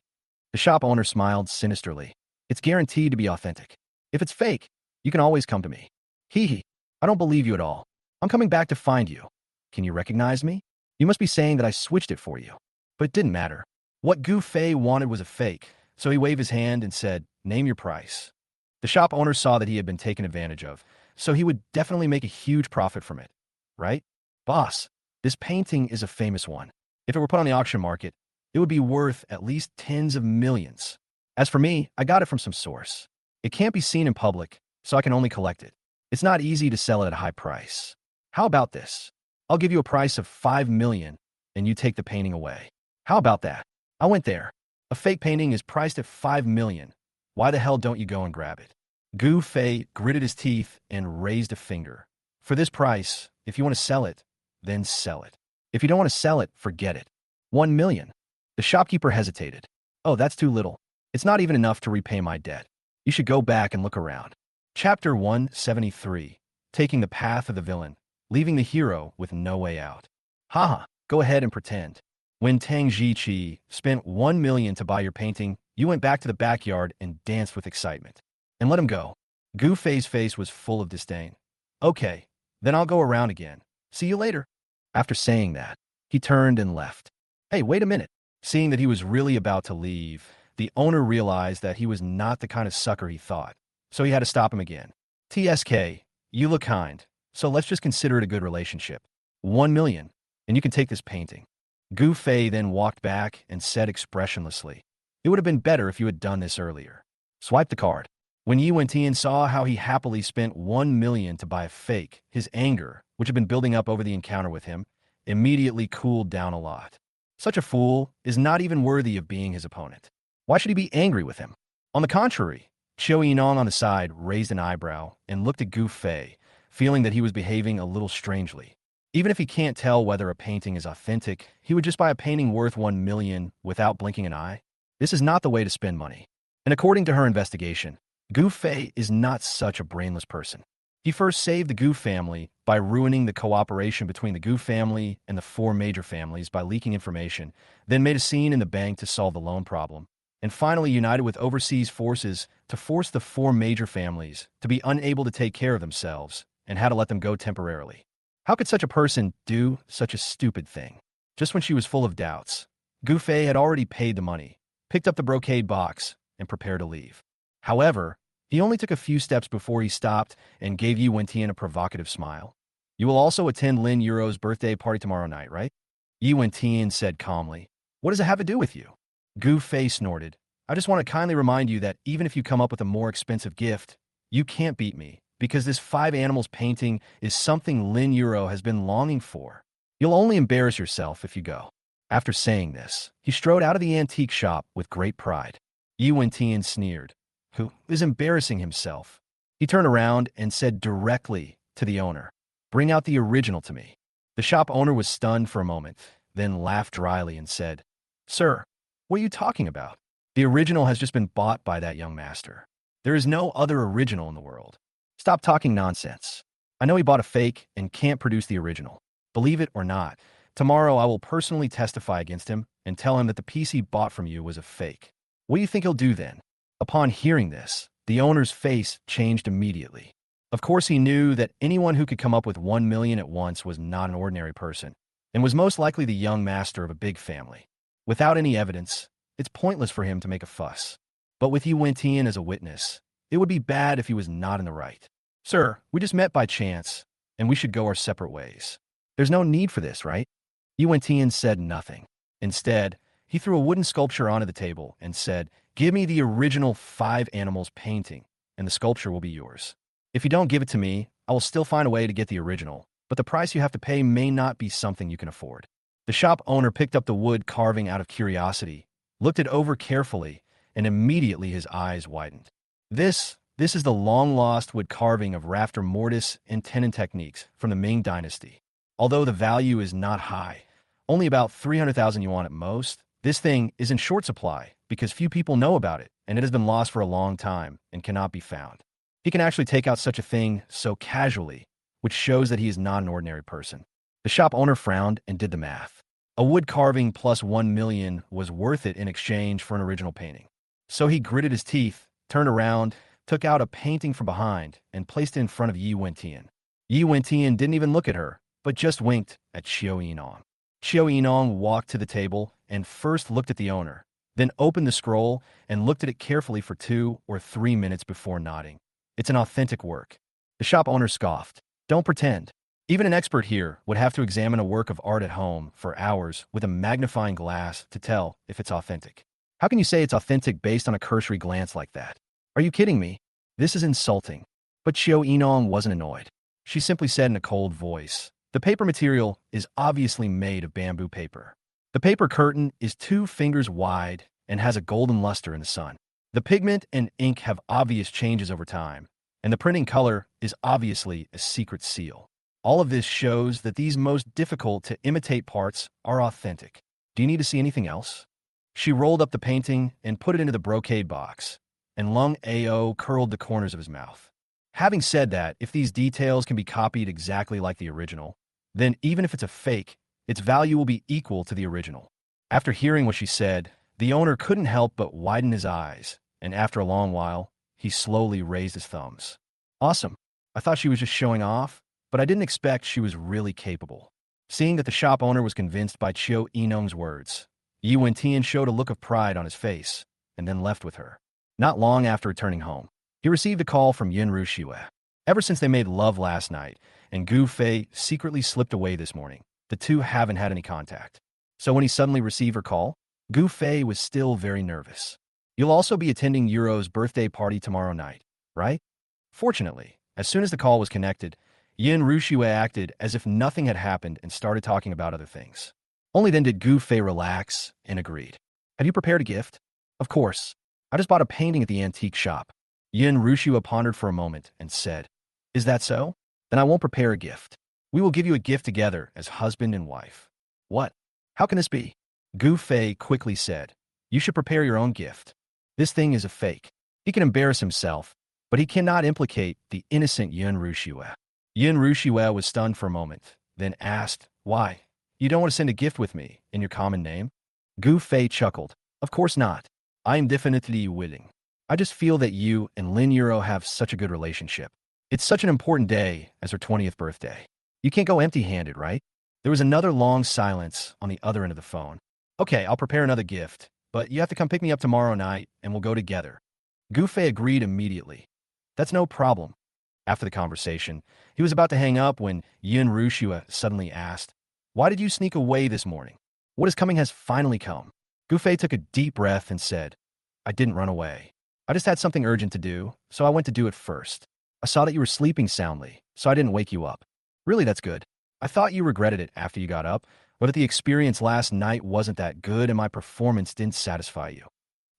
The shop owner smiled sinisterly. It's guaranteed to be authentic. If it's fake, you can always come to me. Hee hee. I don't believe you at all. I'm coming back to find you. Can you recognize me? You must be saying that I switched it for you. But it didn't matter. What Gu Fei wanted was a fake, so he waved his hand and said, Name your price. The shop owner saw that he had been taken advantage of, so he would definitely make a huge profit from it. Right? Boss, this painting is a famous one. If it were put on the auction market, it would be worth at least tens of millions. As for me, I got it from some source. It can't be seen in public, so I can only collect it. It's not easy to sell it at a high price. How about this? I'll give you a price of 5 million, and you take the painting away. How about that? I went there. A fake painting is priced at 5 million. Why the hell don't you go and grab it? Gu Fei gritted his teeth and raised a finger. For this price, if you want to sell it, then sell it. If you don't want to sell it, forget it. 1 million. The shopkeeper hesitated. Oh, that's too little. It's not even enough to repay my debt. You should go back and look around. Chapter 173. Taking the path of the villain, leaving the hero with no way out. Haha, go ahead and pretend. When Tang Jiqi spent 1 million to buy your painting, you went back to the backyard and danced with excitement. And let him go. Gu Fei's face was full of disdain. Okay, then I'll go around again. See you later. After saying that, he turned and left. Hey, wait a minute. Seeing that he was really about to leave, the owner realized that he was not the kind of sucker he thought, so he had to stop him again. TSK, you look kind, so let's just consider it a good relationship. 1 million, and you can take this painting. Gu Fei then walked back and said expressionlessly, it would have been better if you had done this earlier. Swipe the card. When Yi Wentian saw how he happily spent 1 million to buy a fake, his anger, which had been building up over the encounter with him, immediately cooled down a lot. Such a fool is not even worthy of being his opponent. Why should he be angry with him? On the contrary, Qiu Yinong on the side raised an eyebrow and looked at Gu Fei, feeling that he was behaving a little strangely. Even if he can't tell whether a painting is authentic, he would just buy a painting worth 1 million without blinking an eye. This is not the way to spend money. And according to her investigation, Gu Fei is not such a brainless person. He first saved the Gu family by ruining the cooperation between the Gu family and the four major families by leaking information, then made a scene in the bank to solve the loan problem, and finally united with overseas forces to force the four major families to be unable to take care of themselves and had to let them go temporarily. How could such a person do such a stupid thing? Just when she was full of doubts, Gu Fei had already paid the money, picked up the brocade box, and prepared to leave. However, he only took a few steps before he stopped and gave Yi Wentian a provocative smile. You will also attend Lin Yuro's birthday party tomorrow night, right? Yi Wentian said calmly. What does it have to do with you? Gu Fei snorted. I just want to kindly remind you that even if you come up with a more expensive gift, you can't beat me, because this 5 animals painting is something Lin Yuro has been longing for. You'll only embarrass yourself if you go. After saying this, he strode out of the antique shop with great pride. Yi Wentian sneered. Who is embarrassing himself? He turned around and said directly to the owner, bring out the original to me. The shop owner was stunned for a moment, then laughed dryly and said, Sir, what are you talking about? The original has just been bought by that young master. There is no other original in the world. Stop talking nonsense. I know he bought a fake and can't produce the original. Believe it or not, tomorrow I will personally testify against him and tell him that the piece he bought from you was a fake. What do you think he'll do then? Upon hearing this, the owner's face changed immediately. Of course, he knew that anyone who could come up with 1 million at once was not an ordinary person, and was most likely the young master of a big family. Without any evidence, it's pointless for him to make a fuss. But with Yi Wentian as a witness, it would be bad if he was not in the right. Sir, we just met by chance, and we should go our separate ways. There's no need for this, right? Yi Wentian said nothing. Instead, he threw a wooden sculpture onto the table and said, give me the original 5 animals painting, and the sculpture will be yours. If you don't give it to me, I will still find a way to get the original, but the price you have to pay may not be something you can afford. The shop owner picked up the wood carving out of curiosity, looked it over carefully, and immediately his eyes widened. This is the long-lost wood carving of rafter mortise and tenon techniques from the Ming Dynasty. Although the value is not high, only about 300,000 yuan at most, this thing is in short supply because few people know about it, and it has been lost for a long time and cannot be found. He can actually take out such a thing so casually, which shows that he is not an ordinary person. The shop owner frowned and did the math. A wood carving plus 1 million was worth it in exchange for an original painting. So he gritted his teeth, turned around, took out a painting from behind, and placed it in front of Yi Wentian. Yi Wentian didn't even look at her, but just winked at Qiu Yinong. Qiu Yinong walked to the table and first looked at the owner, then opened the scroll and looked at it carefully for 2 or 3 minutes before nodding. It's an authentic work. The shop owner scoffed. Don't pretend. Even an expert here would have to examine a work of art at home for hours with a magnifying glass to tell if it's authentic. How can you say it's authentic based on a cursory glance like that? Are you kidding me? This is insulting. But Qiu Yinong wasn't annoyed. She simply said in a cold voice, the paper material is obviously made of bamboo paper. The paper curtain is 2 fingers wide and has a golden luster in the sun. The pigment and ink have obvious changes over time, and the printing color is obviously a secret seal. All of this shows that these most difficult to imitate parts are authentic. Do you need to see anything else? She rolled up the painting and put it into the brocade box, and Lung Ao curled the corners of his mouth. Having said that, if these details can be copied exactly like the original, then even if it's a fake, its value will be equal to the original. After hearing what she said, the owner couldn't help but widen his eyes, and after a long while, he slowly raised his thumbs. Awesome. I thought she was just showing off, but I didn't expect she was really capable. Seeing that the shop owner was convinced by Chiu Enong's words, Yi Wentian showed a look of pride on his face, and then left with her. Not long after returning home, he received a call from Yin Rushue. Ever since they made love last night, and Gu Fei secretly slipped away this morning, the two haven't had any contact. So when he suddenly received her call, Gu Fei was still very nervous. You'll also be attending Yuro's birthday party tomorrow night, right? Fortunately, as soon as the call was connected, Yin Rushue acted as if nothing had happened and started talking about other things. Only then did Gu Fei relax and agreed. Have you prepared a gift? Of course. I just bought a painting at the antique shop. Yin Rushue pondered for a moment and said, Is that so? Then I won't prepare a gift. We will give you a gift together as husband and wife. What? How can this be? Gu Fei quickly said, You should prepare your own gift. This thing is a fake. He can embarrass himself, but he cannot implicate the innocent Yin Rushue. Yin Rushue was stunned for a moment, then asked, Why? You don't want to send a gift with me in your common name? Gu Fei chuckled. Of course not. I am definitely willing. I just feel that you and Lin Yuro have such a good relationship. It's such an important day as her 20th birthday. You can't go empty-handed, right? There was another long silence on the other end of the phone. Okay, I'll prepare another gift, but you have to come pick me up tomorrow night and we'll go together. Gu Fei agreed immediately. That's no problem. After the conversation, he was about to hang up when Yin Rushue suddenly asked, Why did you sneak away this morning? What is coming has finally come. Gu Fei took a deep breath and said, I didn't run away. I just had something urgent to do, so I went to do it first. I saw that you were sleeping soundly, so I didn't wake you up. Really, that's good. I thought you regretted it after you got up, or that the experience last night wasn't that good and my performance didn't satisfy you.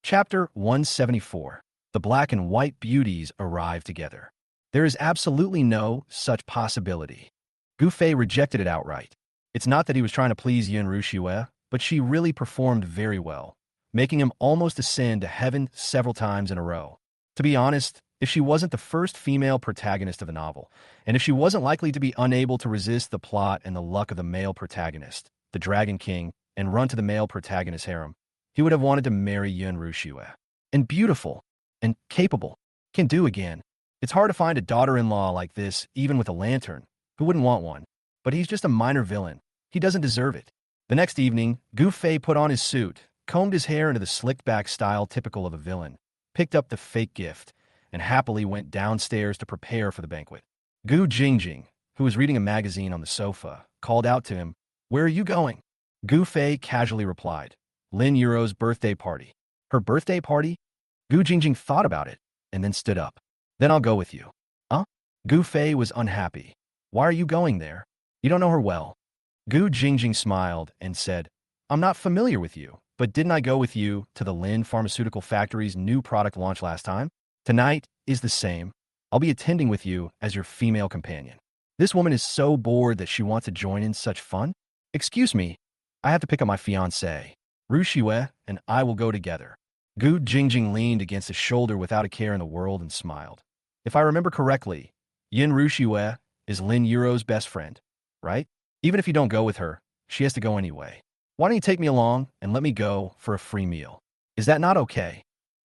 Chapter 174. The Black and White Beauties Arrive Together. There is absolutely no such possibility. Gu Fei rejected it outright. It's not that he was trying to please Yin Rushue, but she really performed very well, making him almost ascend to heaven several times in a row. To be honest, if she wasn't the first female protagonist of the novel, and if she wasn't likely to be unable to resist the plot and the luck of the male protagonist, the Dragon King, and run to the male protagonist's harem, he would have wanted to marry Yin Rushue. And beautiful, and capable, can do again. It's hard to find a daughter-in-law like this, even with a lantern. Who wouldn't want one? But he's just a minor villain. He doesn't deserve it. The next evening, Gu Fei put on his suit, combed his hair into the slicked-back style typical of a villain, picked up the fake gift, and happily went downstairs to prepare for the banquet. Gu Jingjing, who was reading a magazine on the sofa, called out to him, Where are you going? Gu Fei casually replied, Lin Yuro's birthday party. Her birthday party? Gu Jingjing thought about it, and then stood up. Then I'll go with you. Huh? Gu Fei was unhappy. Why are you going there? You don't know her well. Gu Jingjing smiled and said, I'm not familiar with you, but didn't I go with you to the Lin Pharmaceutical Factory's new product launch last time? Tonight is the same. I'll be attending with you as your female companion. This woman is so bored that she wants to join in such fun? Excuse me, I have to pick up my fiancée. Rushue and I will go together. Gu Jingjing leaned against his shoulder without a care in the world and smiled. If I remember correctly, Yin Rushue is Lin Yuro's best friend, right? Even if you don't go with her, she has to go anyway. Why don't you take me along and let me go for a free meal? Is that not okay?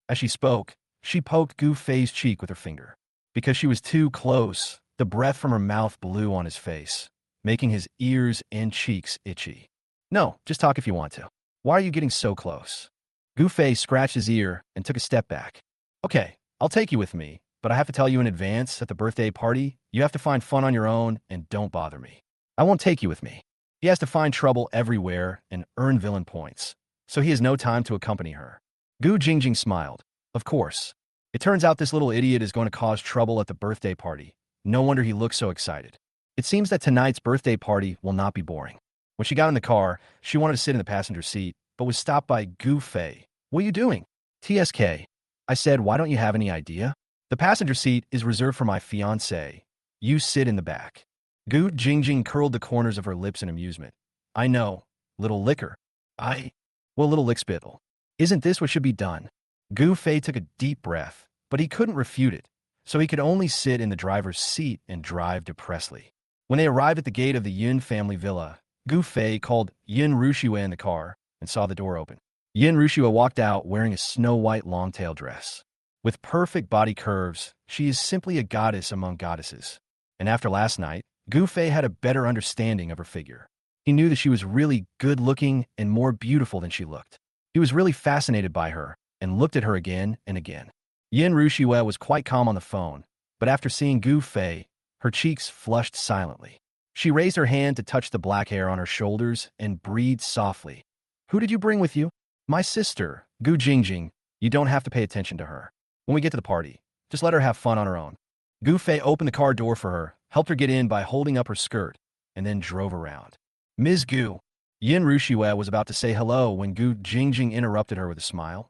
As she spoke, she poked Gu Fei's cheek with her finger. Because she was too close, the breath from her mouth blew on his face, making his ears and cheeks itchy. No, just talk if you want to. Why are you getting so close? Gu Fei scratched his ear and took a step back. Okay, I'll take you with me, but I have to tell you in advance at the birthday party, you have to find fun on your own and don't bother me. I won't take you with me. He has to find trouble everywhere and earn villain points, so he has no time to accompany her. Gu Jingjing smiled. Of course. It turns out this little idiot is going to cause trouble at the birthday party. No wonder he looks so excited. It seems that tonight's birthday party will not be boring. When she got in the car, she wanted to sit in the passenger seat, but was stopped by Gu Fei. What are you doing? TSK. I said, why don't you have any idea? The passenger seat is reserved for my fiancé. You sit in the back. Gu Jingjing curled the corners of her lips in amusement. I know. Little liquor. Well, little lickspittle. Isn't this what should be done? Gu Fei took a deep breath, but he couldn't refute it, so he could only sit in the driver's seat and drive depressedly. When they arrived at the gate of the Yun family villa, Gu Fei called Yun Rushue in the car and saw the door open. Yun Rushue walked out wearing a snow-white long-tail dress. With perfect body curves, she is simply a goddess among goddesses. And after last night, Gu Fei had a better understanding of her figure. He knew that she was really good-looking and more beautiful than she looked. He was really fascinated by her and looked at her again and again. Yin Rushue was quite calm on the phone, but after seeing Gu Fei, her cheeks flushed silently. She raised her hand to touch the black hair on her shoulders and breathed softly. Who did you bring with you? My sister, Gu Jingjing. You don't have to pay attention to her. When we get to the party, just let her have fun on her own. Gu Fei opened the car door for her, helped her get in by holding up her skirt, and then drove around. Ms. Gu. Yin Rushue was about to say hello when Gu Jingjing interrupted her with a smile.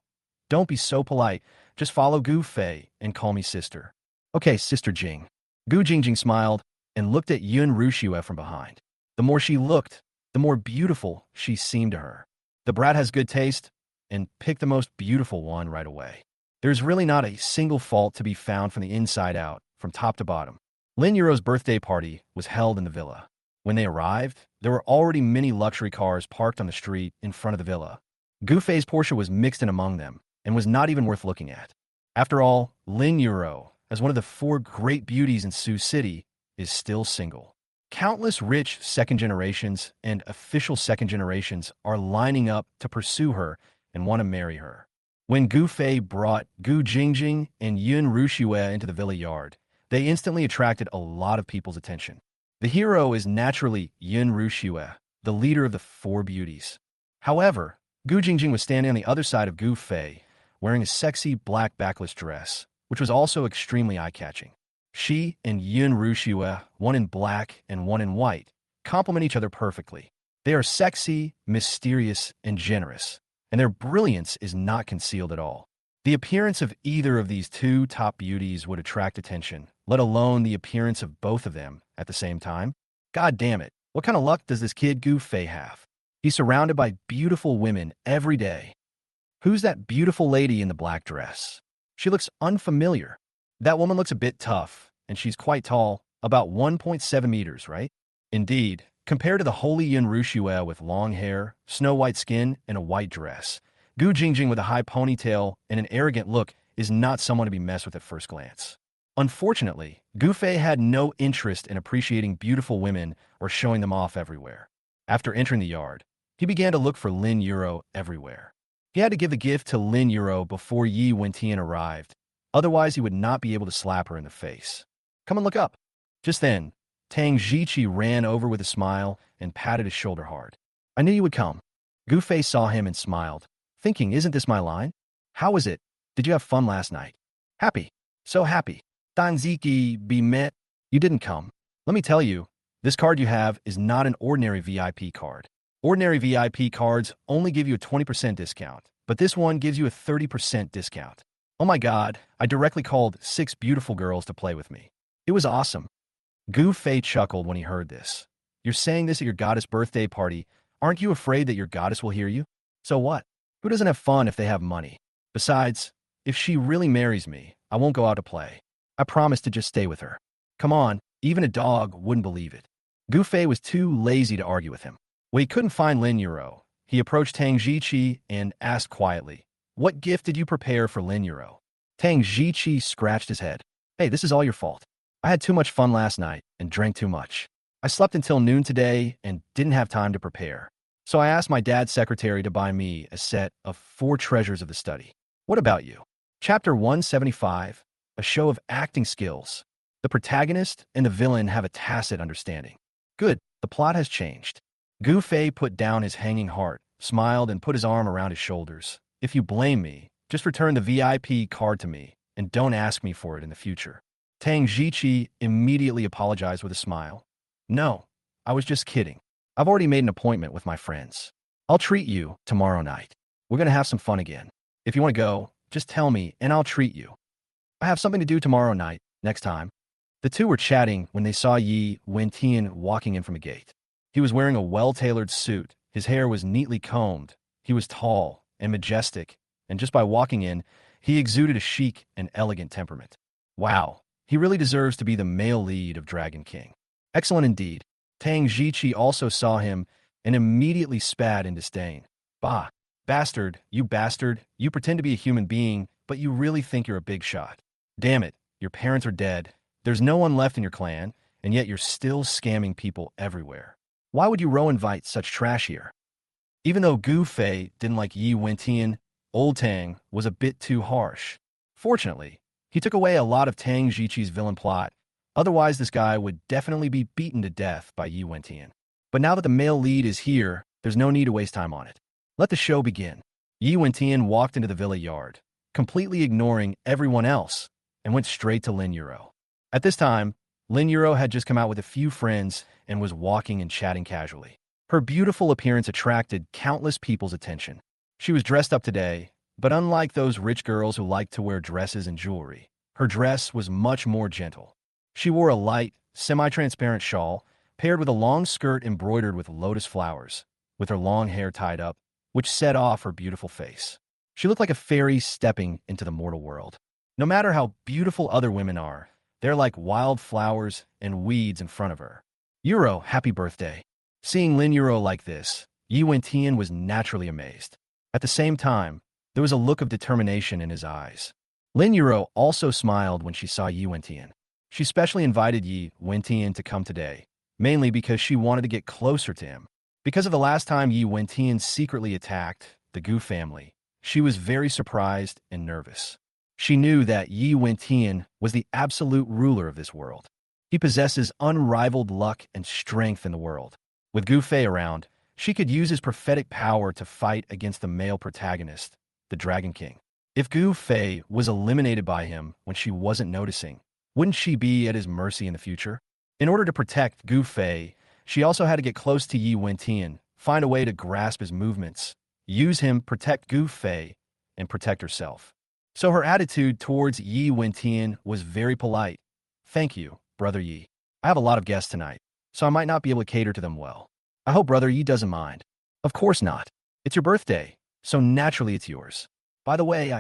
Don't be so polite. Just follow Gu Fei and call me sister. Okay, Sister Jing. Gu Jingjing smiled and looked at Yun Rushue from behind. The more she looked, the more beautiful she seemed to her. The brat has good taste and picked the most beautiful one right away. There's really not a single fault to be found from the inside out, from top to bottom. Lin Yuro's birthday party was held in the villa. When they arrived, there were already many luxury cars parked on the street in front of the villa. Gu Fei's Porsche was mixed in among them and was not even worth looking at. After all, Lin Yuro, as one of the 4 great beauties in Sioux City, is still single. Countless rich second generations and official second generations are lining up to pursue her and want to marry her. When Gu Fei brought Gu Jingjing and Yun Rushue into the villa yard, they instantly attracted a lot of people's attention. The hero is naturally Yun Rushue, the leader of the 4 beauties. However, Gu Jingjing was standing on the other side of Gu Fei, wearing a sexy black backless dress, which was also extremely eye-catching. She and Yun Rushue, one in black and one in white, complement each other perfectly. They are sexy, mysterious, and generous, and their brilliance is not concealed at all. The appearance of either of these 2 top beauties would attract attention, let alone the appearance of both of them at the same time. God damn it, what kind of luck does this kid Gu Fei have? He's surrounded by beautiful women every day. Who's that beautiful lady in the black dress? She looks unfamiliar. That woman looks a bit tough, and she's quite tall, about 1.7 meters, right? Indeed, compared to the holy Yun Rushue with long hair, snow-white skin, and a white dress, Gu Jingjing with a high ponytail and an arrogant look is not someone to be messed with at first glance. Unfortunately, Gu Fei had no interest in appreciating beautiful women or showing them off everywhere. After entering the yard, he began to look for Lin Yuro everywhere. He had to give the gift to Lin Yuro before Yi Wentian arrived, otherwise he would not be able to slap her in the face. Come and look up. Just then, Tang Jiqi ran over with a smile and patted his shoulder hard. I knew you would come. Gu Fei saw him and smiled, thinking, isn't this my line? How was it? Did you have fun last night? Happy. So happy. Danziki be met. You didn't come. Let me tell you, this card you have is not an ordinary VIP card. Ordinary VIP cards only give you a 20% discount, but this one gives you a 30% discount. Oh my god, I directly called 6 beautiful girls to play with me. It was awesome. Gu Fei chuckled when he heard this. You're saying this at your goddess birthday party. Aren't you afraid that your goddess will hear you? So what? Who doesn't have fun if they have money? Besides, if she really marries me, I won't go out to play. I promise to just stay with her. Come on, even a dog wouldn't believe it. Gu Fei was too lazy to argue with him. When he couldn't find Lin Yuro, he approached Tang Jiqi and asked quietly, what gift did you prepare for Lin Yuro? Tang Jiqi scratched his head. Hey, this is all your fault. I had too much fun last night and drank too much. I slept until noon today and didn't have time to prepare. So I asked my dad's secretary to buy me a set of 4 treasures of the study. What about you? Chapter 175, a show of acting skills. The protagonist and the villain have a tacit understanding. Good, the plot has changed. Gu Fei put down his hanging heart, smiled, and put his arm around his shoulders. If you blame me, just return the VIP card to me, and don't ask me for it in the future. Tang Jiqi immediately apologized with a smile. No, I was just kidding. I've already made an appointment with my friends. I'll treat you tomorrow night. We're going to have some fun again. If you want to go, Just tell me, and I'll treat you. I have something to do tomorrow night, next time. The two were chatting when they saw Yi Wentian walking in from a gate. He was wearing a well-tailored suit, his hair was neatly combed, he was tall and majestic, and just by walking in, he exuded a chic and elegant temperament. Wow, he really deserves to be the male lead of Dragon King. Excellent indeed. Tang Jiqi also saw him and immediately spat in disdain. Bah, bastard, you pretend to be a human being, but you really think you're a big shot. Damn it, your parents are dead, there's no one left in your clan, and yet you're still scamming people everywhere. Why would you invite such trash here? Even though Gu Fei didn't like Yi Wentian, Old Tang was a bit too harsh. Fortunately, he took away a lot of Tang Jiqi's villain plot, otherwise this guy would definitely be beaten to death by Yi Wentian. But now that the male lead is here, there's no need to waste time on it. Let the show begin. Yi Wentian walked into the villa yard, completely ignoring everyone else, and went straight to Lin Yuro. At this time, Lin Yuro had just come out with a few friends and was walking and chatting casually. Her beautiful appearance attracted countless people's attention. She was dressed up today, but unlike those rich girls who like to wear dresses and jewelry, her dress was much more gentle. She wore a light, semi-transparent shawl, paired with a long skirt embroidered with lotus flowers, with her long hair tied up, which set off her beautiful face. She looked like a fairy stepping into the mortal world. No matter how beautiful other women are, they're like wild flowers and weeds in front of her. Yuro, happy birthday. Seeing Lin Yuro like this, Yi Wentian was naturally amazed. At the same time, there was a look of determination in his eyes. Lin Yuro also smiled when she saw Yi Wentian. She specially invited Yi Wentian to come today, mainly because she wanted to get closer to him. Because of the last time Yi Wentian secretly attacked the Gu family, she was very surprised and nervous. She knew that Yi Wentian was the absolute ruler of this world. He possesses unrivaled luck and strength in the world. With Gu Fei around, she could use his prophetic power to fight against the male protagonist, the Dragon King. If Gu Fei was eliminated by him when she wasn't noticing, wouldn't she be at his mercy in the future? In order to protect Gu Fei, she also had to get close to Yi Wentian, find a way to grasp his movements, use him, protect Gu Fei, and protect herself. So her attitude towards Yi Wentian was very polite. Thank you, Brother Yi. I have a lot of guests tonight, so I might not be able to cater to them well. I hope Brother Yi doesn't mind. Of course not. It's your birthday, so naturally it's yours. By the way,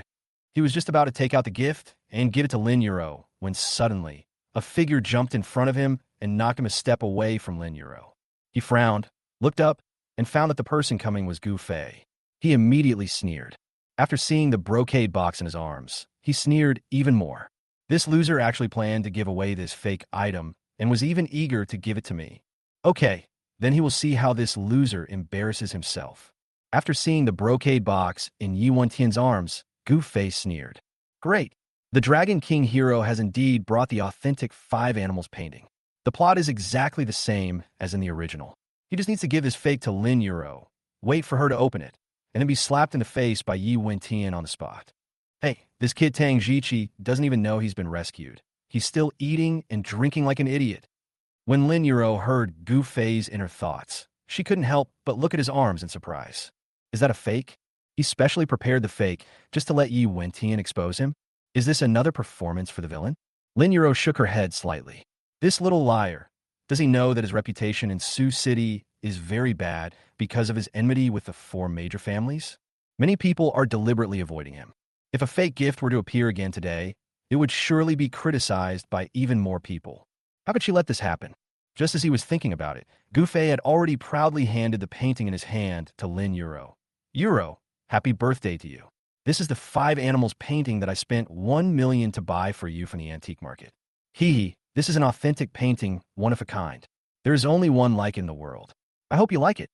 he was just about to take out the gift and give it to Lin Yuro when suddenly a figure jumped in front of him and knocked him a step away from Lin Yuro. He frowned, looked up, and found that the person coming was Gu Fei. He immediately sneered. After seeing the brocade box in his arms, he sneered even more. This loser actually planned to give away this fake item and was even eager to give it to me. Okay, then he will see how this loser embarrasses himself. After seeing the brocade box in Yi Wentian's arms, Gu Fei sneered. Great! The Dragon King hero has indeed brought the authentic 5 animals painting. The plot is exactly the same as in the original. He just needs to give his fake to Lin Yuro, wait for her to open it, and then be slapped in the face by Yi Wentian on the spot. Hey, this kid Tang Jiqi doesn't even know he's been rescued. He's still eating and drinking like an idiot. When Lin Yuro heard Gu Fei's inner thoughts, she couldn't help but look at his arms in surprise. Is that a fake? He specially prepared the fake just to let Yi Wentian expose him? Is this another performance for the villain? Lin Yuro shook her head slightly. This little liar. Does he know that his reputation in Sioux City is very bad because of his enmity with the 4 major families? Many people are deliberately avoiding him. If a fake gift were to appear again today, it would surely be criticized by even more people. How could she let this happen? Just as he was thinking about it, Gu Fei had already proudly handed the painting in his hand to Lin Yuro. Yuro, happy birthday to you. This is the 5 animals painting that I spent 1 million to buy for you from the antique market. Hee, this is an authentic painting, one of a kind. There is only one like it in the world. I hope you like it.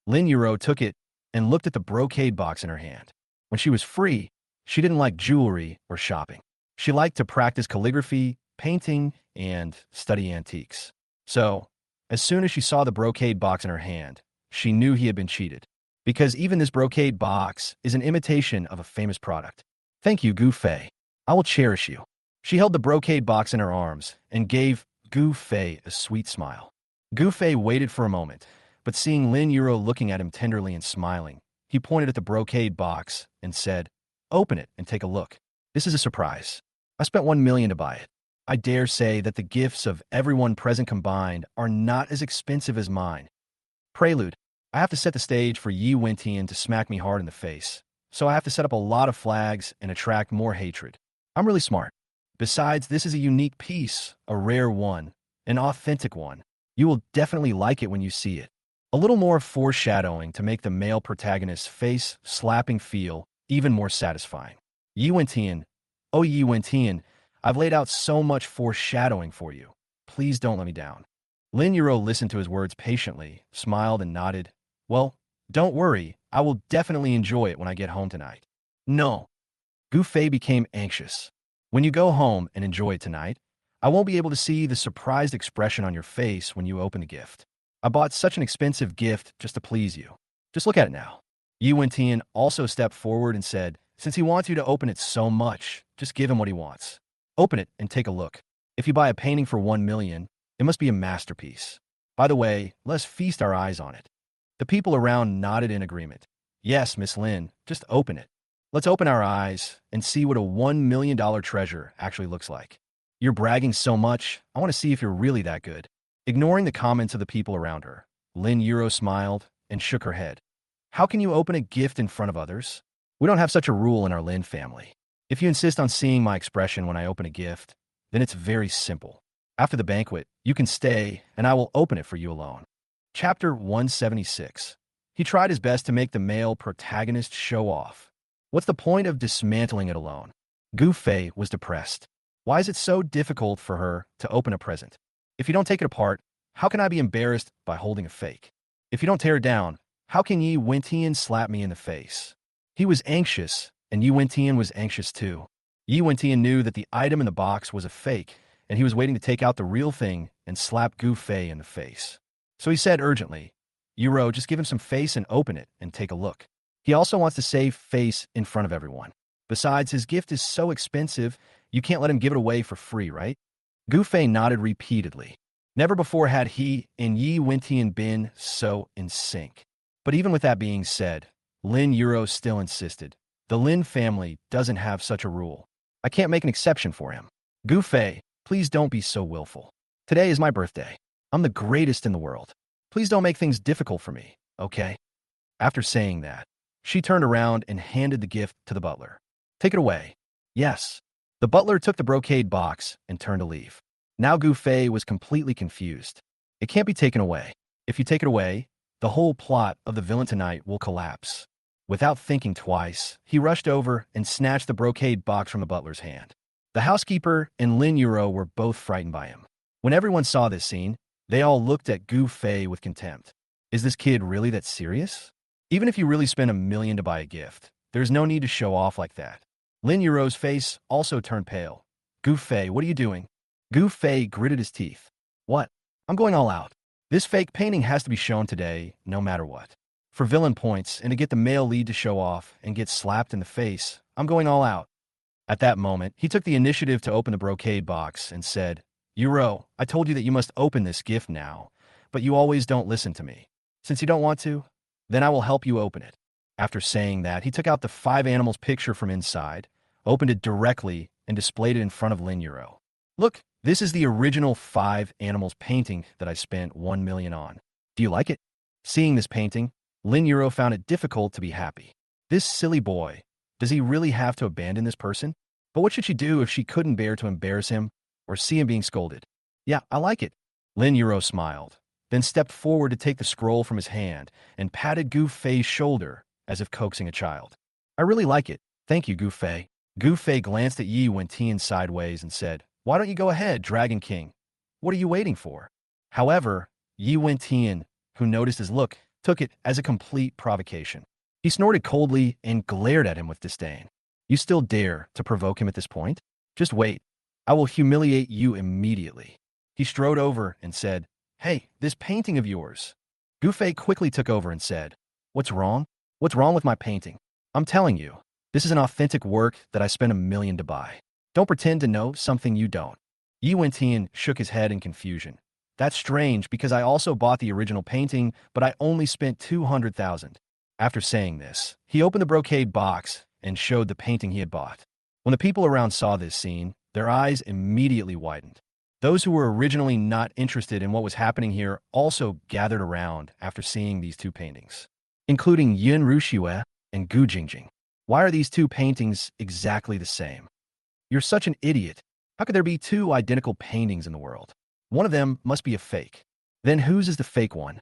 Lin Yuro took it and looked at the brocade box in her hand. When she was free, she didn't like jewelry or shopping. She liked to practice calligraphy, painting, and study antiques. So, as soon as she saw the brocade box in her hand, she knew he had been cheated. Because even this brocade box is an imitation of a famous product. Thank you, Gu Fei. I will cherish you. She held the brocade box in her arms and gave Gu Fei a sweet smile. Gu Fei waited for a moment, but seeing Lin Yuro looking at him tenderly and smiling, he pointed at the brocade box and said, open it and take a look. This is a surprise. I spent 1 million to buy it. I dare say that the gifts of everyone present combined are not as expensive as mine. Prelude. I have to set the stage for Yi Wentian to smack me hard in the face, so I have to set up a lot of flags and attract more hatred. I'm really smart. Besides, this is a unique piece, a rare one, an authentic one. You will definitely like it when you see it. A little more foreshadowing to make the male protagonist's face slapping feel even more satisfying. Yi Wentian. Oh, Yi Wentian, I've laid out so much foreshadowing for you. Please don't let me down. Lin Yuro listened to his words patiently, smiled and nodded. Well, don't worry, I will definitely enjoy it when I get home tonight. No. Gu Fei became anxious. When you go home and enjoy it tonight, I won't be able to see the surprised expression on your face when you open the gift. I bought such an expensive gift just to please you. Just look at it now. Yi Wentian also stepped forward and said, since he wants you to open it so much, just give him what he wants. Open it and take a look. If you buy a painting for 1 million, it must be a masterpiece. By the way, let's feast our eyes on it. The people around nodded in agreement. Yes, Miss Lin, just open it. Let's open our eyes and see what a $1 million treasure actually looks like. You're bragging so much, I want to see if you're really that good. Ignoring the comments of the people around her, Lin Yuro smiled and shook her head. How can you open a gift in front of others? We don't have such a rule in our Lin family. If you insist on seeing my expression when I open a gift, then it's very simple. After the banquet, you can stay, and I will open it for you alone. Chapter 176. He tried his best to make the male protagonist show off. What's the point of dismantling it alone? Gu Fei was depressed. Why is it so difficult for her to open a present? If you don't take it apart, how can I be embarrassed by holding a fake? If you don't tear it down, how can Yi Wentian slap me in the face? He was anxious, and Yi Wentian was anxious too. Yi Wentian knew that the item in the box was a fake, and he was waiting to take out the real thing and slap Gu Fei in the face. So he said urgently, Yuro, just give him some face and open it and take a look. He also wants to save face in front of everyone. Besides, his gift is so expensive, you can't let him give it away for free, right? Gu Fei nodded repeatedly. Never before had he and Yi Wentian been so in sync. But even with that being said, Lin Yuro still insisted. The Lin family doesn't have such a rule. I can't make an exception for him. Gu Fei, please don't be so willful. Today is my birthday. I'm the greatest in the world. Please don't make things difficult for me, okay? After saying that, she turned around and handed the gift to the butler. Take it away. Yes. The butler took the brocade box and turned to leave. Now Gu Fei was completely confused. It can't be taken away. If you take it away, the whole plot of the villain tonight will collapse. Without thinking twice, he rushed over and snatched the brocade box from the butler's hand. The housekeeper and Lin Yuro were both frightened by him. When everyone saw this scene, they all looked at Gu Fei with contempt. Is this kid really that serious? Even if you really spend 1 million to buy a gift, there's no need to show off like that. Lin Yuro's face also turned pale. Gu Fei, what are you doing? Gu Fei gritted his teeth. What? I'm going all out. This fake painting has to be shown today, no matter what. For villain points and to get the male lead to show off and get slapped in the face, I'm going all out. At that moment, he took the initiative to open the brocade box and said, Yuro, I told you that you must open this gift now, but you always don't listen to me. Since you don't want to, then I will help you open it. After saying that, he took out the 5 animals picture from inside, opened it directly, and displayed it in front of Lin Yuro. Look, this is the original 5 animals painting that I spent 1 million on. Do you like it? Seeing this painting, Lin Yuro found it difficult to be happy. This silly boy, does he really have to abandon this person? But what should she do if she couldn't bear to embarrass him or see him being scolded? Yeah, I like it. Lin Yuro smiled, then stepped forward to take the scroll from his hand and patted Gu Fei's shoulder as if coaxing a child. I really like it. Thank you, Gu Fei. Gu Fei glanced at Yi Wentian sideways and said, Why don't you go ahead, Dragon King? What are you waiting for? However, Yi Wentian, who noticed his look, took it as a complete provocation. He snorted coldly and glared at him with disdain. You still dare to provoke him at this point? Just wait. I will humiliate you immediately. He strode over and said, Hey, this painting of yours. Gu Fei quickly took over and said, What's wrong? What's wrong with my painting? I'm telling you, this is an authentic work that I spent 1 million to buy. Don't pretend to know something you don't. Yi Wentian shook his head in confusion. That's strange because I also bought the original painting, but I only spent 200,000. After saying this, he opened the brocade box and showed the painting he had bought. When the people around saw this scene, their eyes immediately widened. Those who were originally not interested in what was happening here also gathered around after seeing these two paintings, including Yun Rushue and Gu Jingjing. Why are these two paintings exactly the same? You're such an idiot. How could there be two identical paintings in the world? One of them must be a fake. Then whose is the fake one?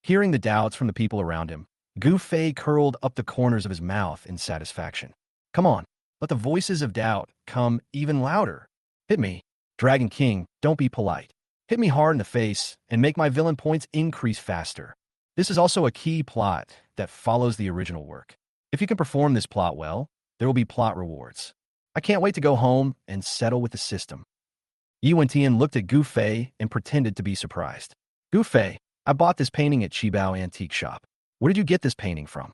Hearing the doubts from the people around him, Gu Fei curled up the corners of his mouth in satisfaction. Come on, let the voices of doubt come even louder. Hit me, Dragon King, don't be polite. Hit me hard in the face and make my villain points increase faster. This is also a key plot that follows the original work. If you can perform this plot well, there will be plot rewards. I can't wait to go home and settle with the system. Yi Wentian looked at Gu Fei and pretended to be surprised. Gu Fei, I bought this painting at Qibao Antique Shop. Where did you get this painting from?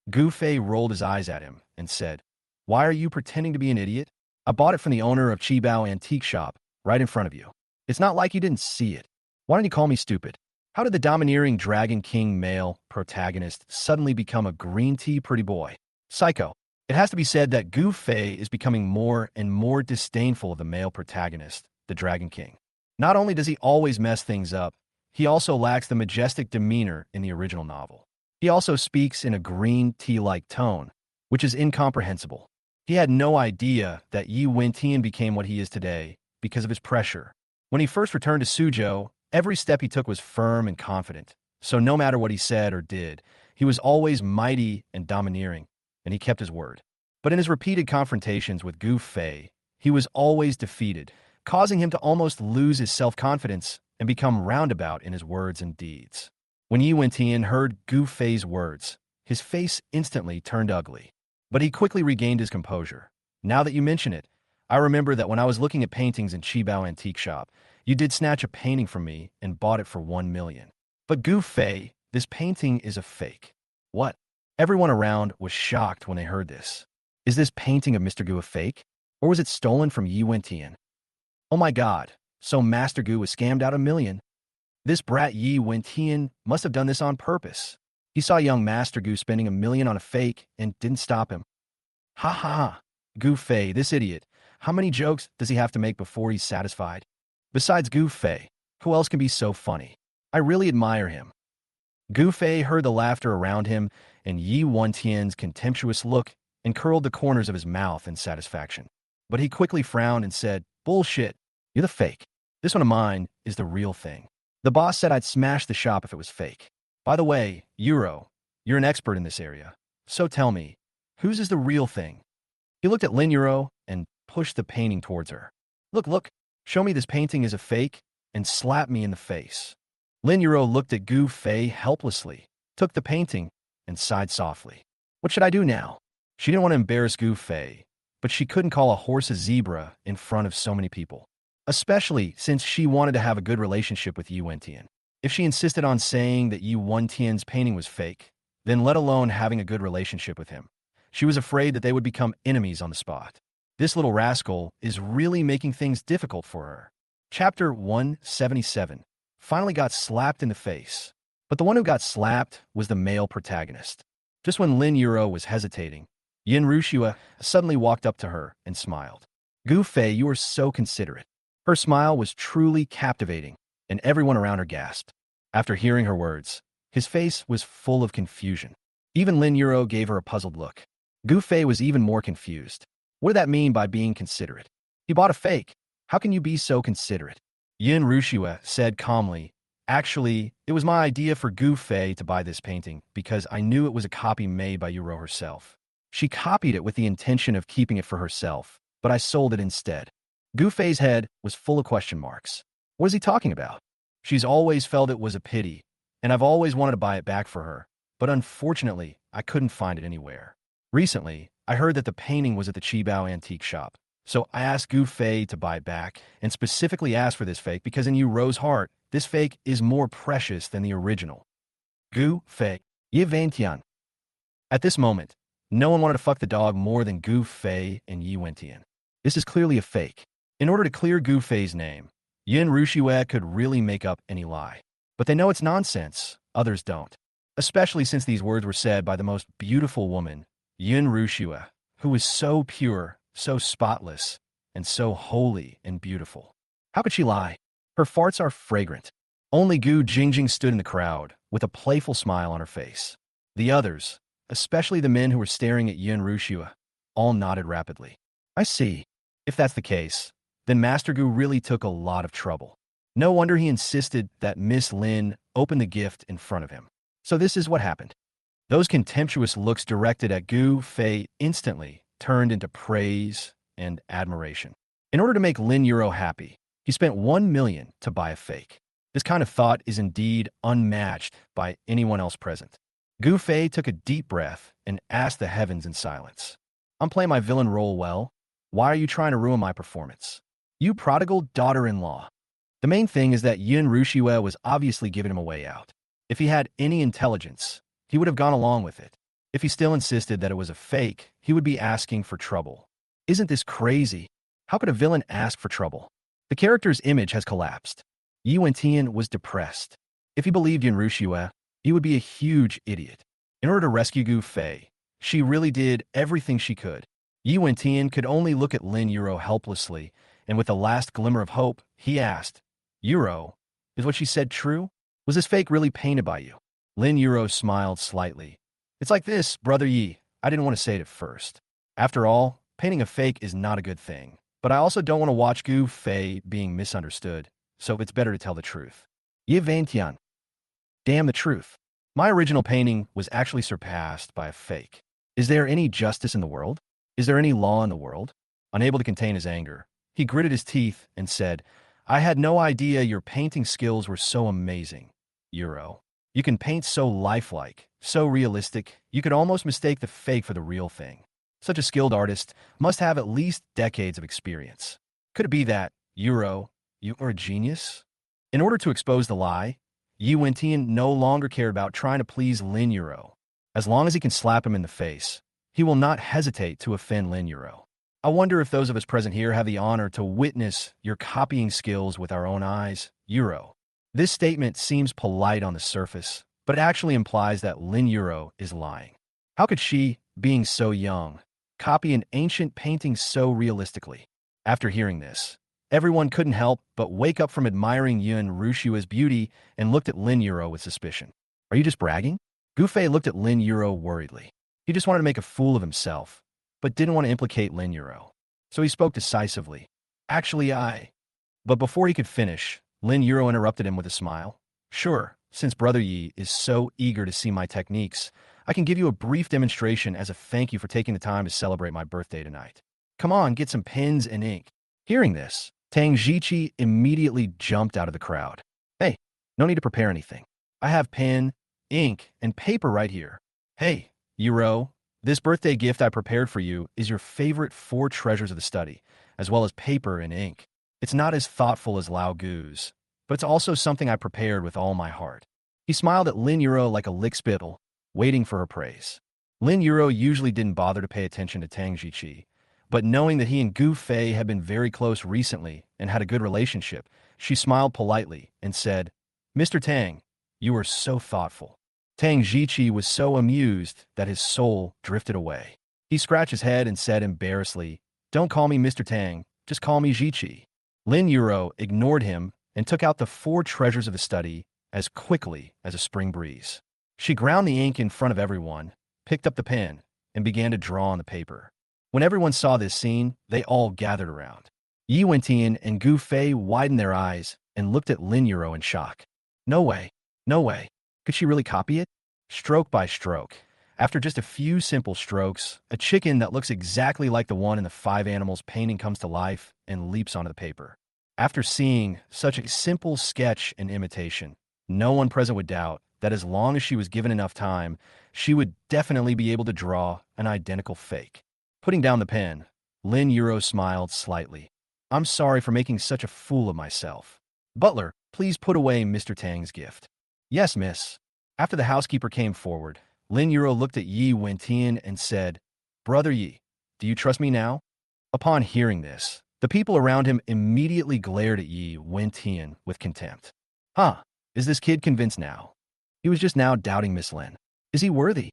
Gu Fei rolled his eyes at him and said, Why are you pretending to be an idiot? I bought it from the owner of Qibao Antique Shop, right in front of you. It's not like you didn't see it. Why don't you call me stupid? How did the domineering Dragon King male protagonist suddenly become a green tea pretty boy? Psycho. It has to be said that Gu Fei is becoming more and more disdainful of the male protagonist, the Dragon King. Not only does he always mess things up, he also lacks the majestic demeanor in the original novel. He also speaks in a green tea-like tone, which is incomprehensible. He had no idea that Yi Wentian became what he is today because of his pressure. When he first returned to Suzhou, every step he took was firm and confident, so no matter what he said or did, he was always mighty and domineering, and he kept his word. But in his repeated confrontations with Gu Fei, he was always defeated, causing him to almost lose his self-confidence and become roundabout in his words and deeds. When Yi Wentian heard Gu Fei's words, his face instantly turned ugly. But he quickly regained his composure. Now that you mention it, I remember that when I was looking at paintings in Qibao Antique Shop, you did snatch a painting from me and bought it for 1 million. But Gu Fei, this painting is a fake. What? Everyone around was shocked when they heard this. Is this painting of Mr. Gu a fake? Or was it stolen from Yi Wentian? Oh my god, so Master Gu was scammed out 1 million. This brat Yi Wentian must have done this on purpose. He saw young Master Gu spending 1 million on a fake and didn't stop him. Ha ha ha, Gu Fei, this idiot. How many jokes does he have to make before he's satisfied? Besides Gu Fei, who else can be so funny? I really admire him. Gu Fei heard the laughter around him and Yi Wentian's contemptuous look and curled the corners of his mouth in satisfaction. But he quickly frowned and said, Bullshit, you're the fake. This one of mine is the real thing. The boss said I'd smash the shop if it was fake. By the way, Euro, you're an expert in this area. So tell me, whose is the real thing? He looked at Lin Euro and pushed the painting towards her. Look, show me this painting is a fake, and slapped me in the face. Lin Euro looked at Gu Fei helplessly, took the painting, and sighed softly. What should I do now? She didn't want to embarrass Gu Fei, but she couldn't call a horse a zebra in front of so many people, especially since she wanted to have a good relationship with Yi Wentian. If she insisted on saying that Yi Wentian's painting was fake, then let alone having a good relationship with him, she was afraid that they would become enemies on the spot. This little rascal is really making things difficult for her. Chapter 177 finally got slapped in the face. But the one who got slapped was the male protagonist. Just when Lin Euro was hesitating, Yin Rushua suddenly walked up to her and smiled. Gu Fei, you are so considerate. Her smile was truly captivating, and everyone around her gasped. After hearing her words, his face was full of confusion. Even Lin Euro gave her a puzzled look. Gu Fei was even more confused. What did that mean by being considerate? He bought a fake. How can you be so considerate? Yin Rushua said calmly, Actually, it was my idea for Gu Fei to buy this painting because I knew it was a copy made by Euro herself. She copied it with the intention of keeping it for herself, but I sold it instead. Gu Fei's head was full of question marks. What is he talking about? She's always felt it was a pity, and I've always wanted to buy it back for her, but unfortunately, I couldn't find it anywhere. Recently, I heard that the painting was at the Qibao Antique Shop, so I asked Gu Fei to buy it back, and specifically asked for this fake because in Euro's heart, this fake is more precious than the original. Gu Fei, Yi Wentian. At this moment, no one wanted to fuck the dog more than Gu Fei and Yi Wentian. This is clearly a fake. In order to clear Gu Fei's name, Yin Rushue could really make up any lie. But they know it's nonsense, others don't. Especially since these words were said by the most beautiful woman, Yin Rushue, who was so pure, so spotless, and so holy and beautiful. How could she lie? Her farts are fragrant. Only Gu Jingjing stood in the crowd, with a playful smile on her face. The others, especially the men who were staring at Yun Rushua, all nodded rapidly. I see. If that's the case, then Master Gu really took a lot of trouble. No wonder he insisted that Miss Lin open the gift in front of him. So this is what happened. Those contemptuous looks directed at Gu Fei instantly turned into praise and admiration. In order to make Lin Euro happy, he spent 1 million to buy a fake. This kind of thought is indeed unmatched by anyone else present. Gu Fei took a deep breath and asked the heavens in silence. I'm playing my villain role well. Why are you trying to ruin my performance? You prodigal daughter-in-law. The main thing is that Yun Rushua was obviously giving him a way out. If he had any intelligence, he would have gone along with it. If he still insisted that it was a fake, he would be asking for trouble. Isn't this crazy? How could a villain ask for trouble? The character's image has collapsed. Yi Wentian was depressed. If he believed Yun Rushua, he would be a huge idiot. In order to rescue Gu Fei, she really did everything she could. Yi Wentian could only look at Lin Euro helplessly, and with the last glimmer of hope, he asked, Euro, is what she said true? Was this fake really painted by you? Lin Euro smiled slightly. It's like this, Brother Yi. I didn't want to say it at first. After all, painting a fake is not a good thing. But I also don't want to watch Gu Fei being misunderstood, so it's better to tell the truth. Yi Wentian. Damn the truth. My original painting was actually surpassed by a fake. Is there any justice in the world? Is there any law in the world? Unable to contain his anger, he gritted his teeth and said, I had no idea your painting skills were so amazing, Euro. You can paint so lifelike, so realistic, you could almost mistake the fake for the real thing. Such a skilled artist must have at least decades of experience. Could it be that, Euro, you are a genius? In order to expose the lie, Yi Wentian no longer cared about trying to please Lin Euro. As long as he can slap him in the face, he will not hesitate to offend Lin Euro. I wonder if those of us present here have the honor to witness your copying skills with our own eyes, Euro. This statement seems polite on the surface, but it actually implies that Lin Euro is lying. How could she, being so young, copy an ancient painting so realistically? After hearing this, everyone couldn't help but wake up from admiring Yun Rushua's beauty and looked at Lin Euro with suspicion. Are you just bragging? Gu Fei looked at Lin Euro worriedly. He just wanted to make a fool of himself, but didn't want to implicate Lin Euro. So he spoke decisively. Actually, But before he could finish, Lin Euro interrupted him with a smile. Sure, since Brother Yi is so eager to see my techniques, I can give you a brief demonstration as a thank you for taking the time to celebrate my birthday tonight. Come on, get some pens and ink. Hearing this, Tang Jiqi immediately jumped out of the crowd. Hey, no need to prepare anything. I have pen, ink, and paper right here. Hey, Euro, this birthday gift I prepared for you is your favorite 4 treasures of the study, as well as paper and ink. It's not as thoughtful as Lao Gu's, but it's also something I prepared with all my heart. He smiled at Lin Euro like a lickspittle, waiting for her praise. Lin Euro usually didn't bother to pay attention to Tang Jiqi, but knowing that he and Gu Fei had been very close recently and had a good relationship, she smiled politely and said, Mr. Tang, you are so thoughtful. Tang Jiqi was so amused that his soul drifted away. He scratched his head and said embarrassedly, Don't call me Mr. Tang, just call me Jiqi. Lin Euro ignored him and took out the 4 treasures of the study as quickly as a spring breeze. She ground the ink in front of everyone, picked up the pen, and began to draw on the paper. When everyone saw this scene, they all gathered around. Yi Wentian and Gu Fei widened their eyes and looked at Lin Euro in shock. No way, no way. Could she really copy it? Stroke by stroke. After just a few simple strokes, a chicken that looks exactly like the one in the 5 animals painting comes to life and leaps onto the paper. After seeing such a simple sketch and imitation, no one present would doubt that as long as she was given enough time, she would definitely be able to draw an identical fake. Putting down the pen, Lin Euro smiled slightly. I'm sorry for making such a fool of myself. Butler, please put away Mr. Tang's gift. Yes, miss. After the housekeeper came forward, Lin Euro looked at Yi Wentian and said, Brother Yi, do you trust me now? Upon hearing this, the people around him immediately glared at Yi Wentian with contempt. Huh, is this kid convinced now? He was just now doubting Miss Lin. Is he worthy?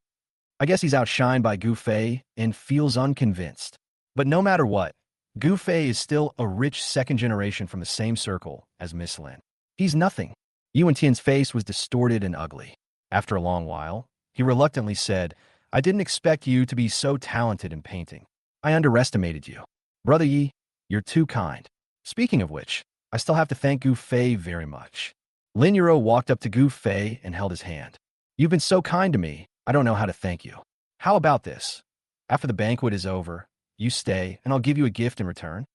I guess he's outshined by Gu Fei and feels unconvinced. But no matter what, Gu Fei is still a rich second generation from the same circle as Miss Lin. He's nothing. Yuan Tian's face was distorted and ugly. After a long while, he reluctantly said, I didn't expect you to be so talented in painting. I underestimated you. Brother Yi, you're too kind. Speaking of which, I still have to thank Gu Fei very much. Lin Yuro walked up to Gu Fei and held his hand. You've been so kind to me, I don't know how to thank you. How about this? After the banquet is over, you stay, and I'll give you a gift in return.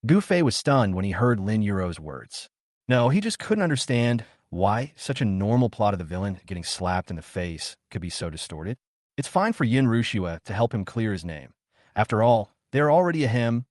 Gu Fei was stunned when he heard Lin Yuro's words. No, he just couldn't understand why such a normal plot of the villain getting slapped in the face could be so distorted. It's fine for Yin Rushua to help him clear his name. After all, they're already a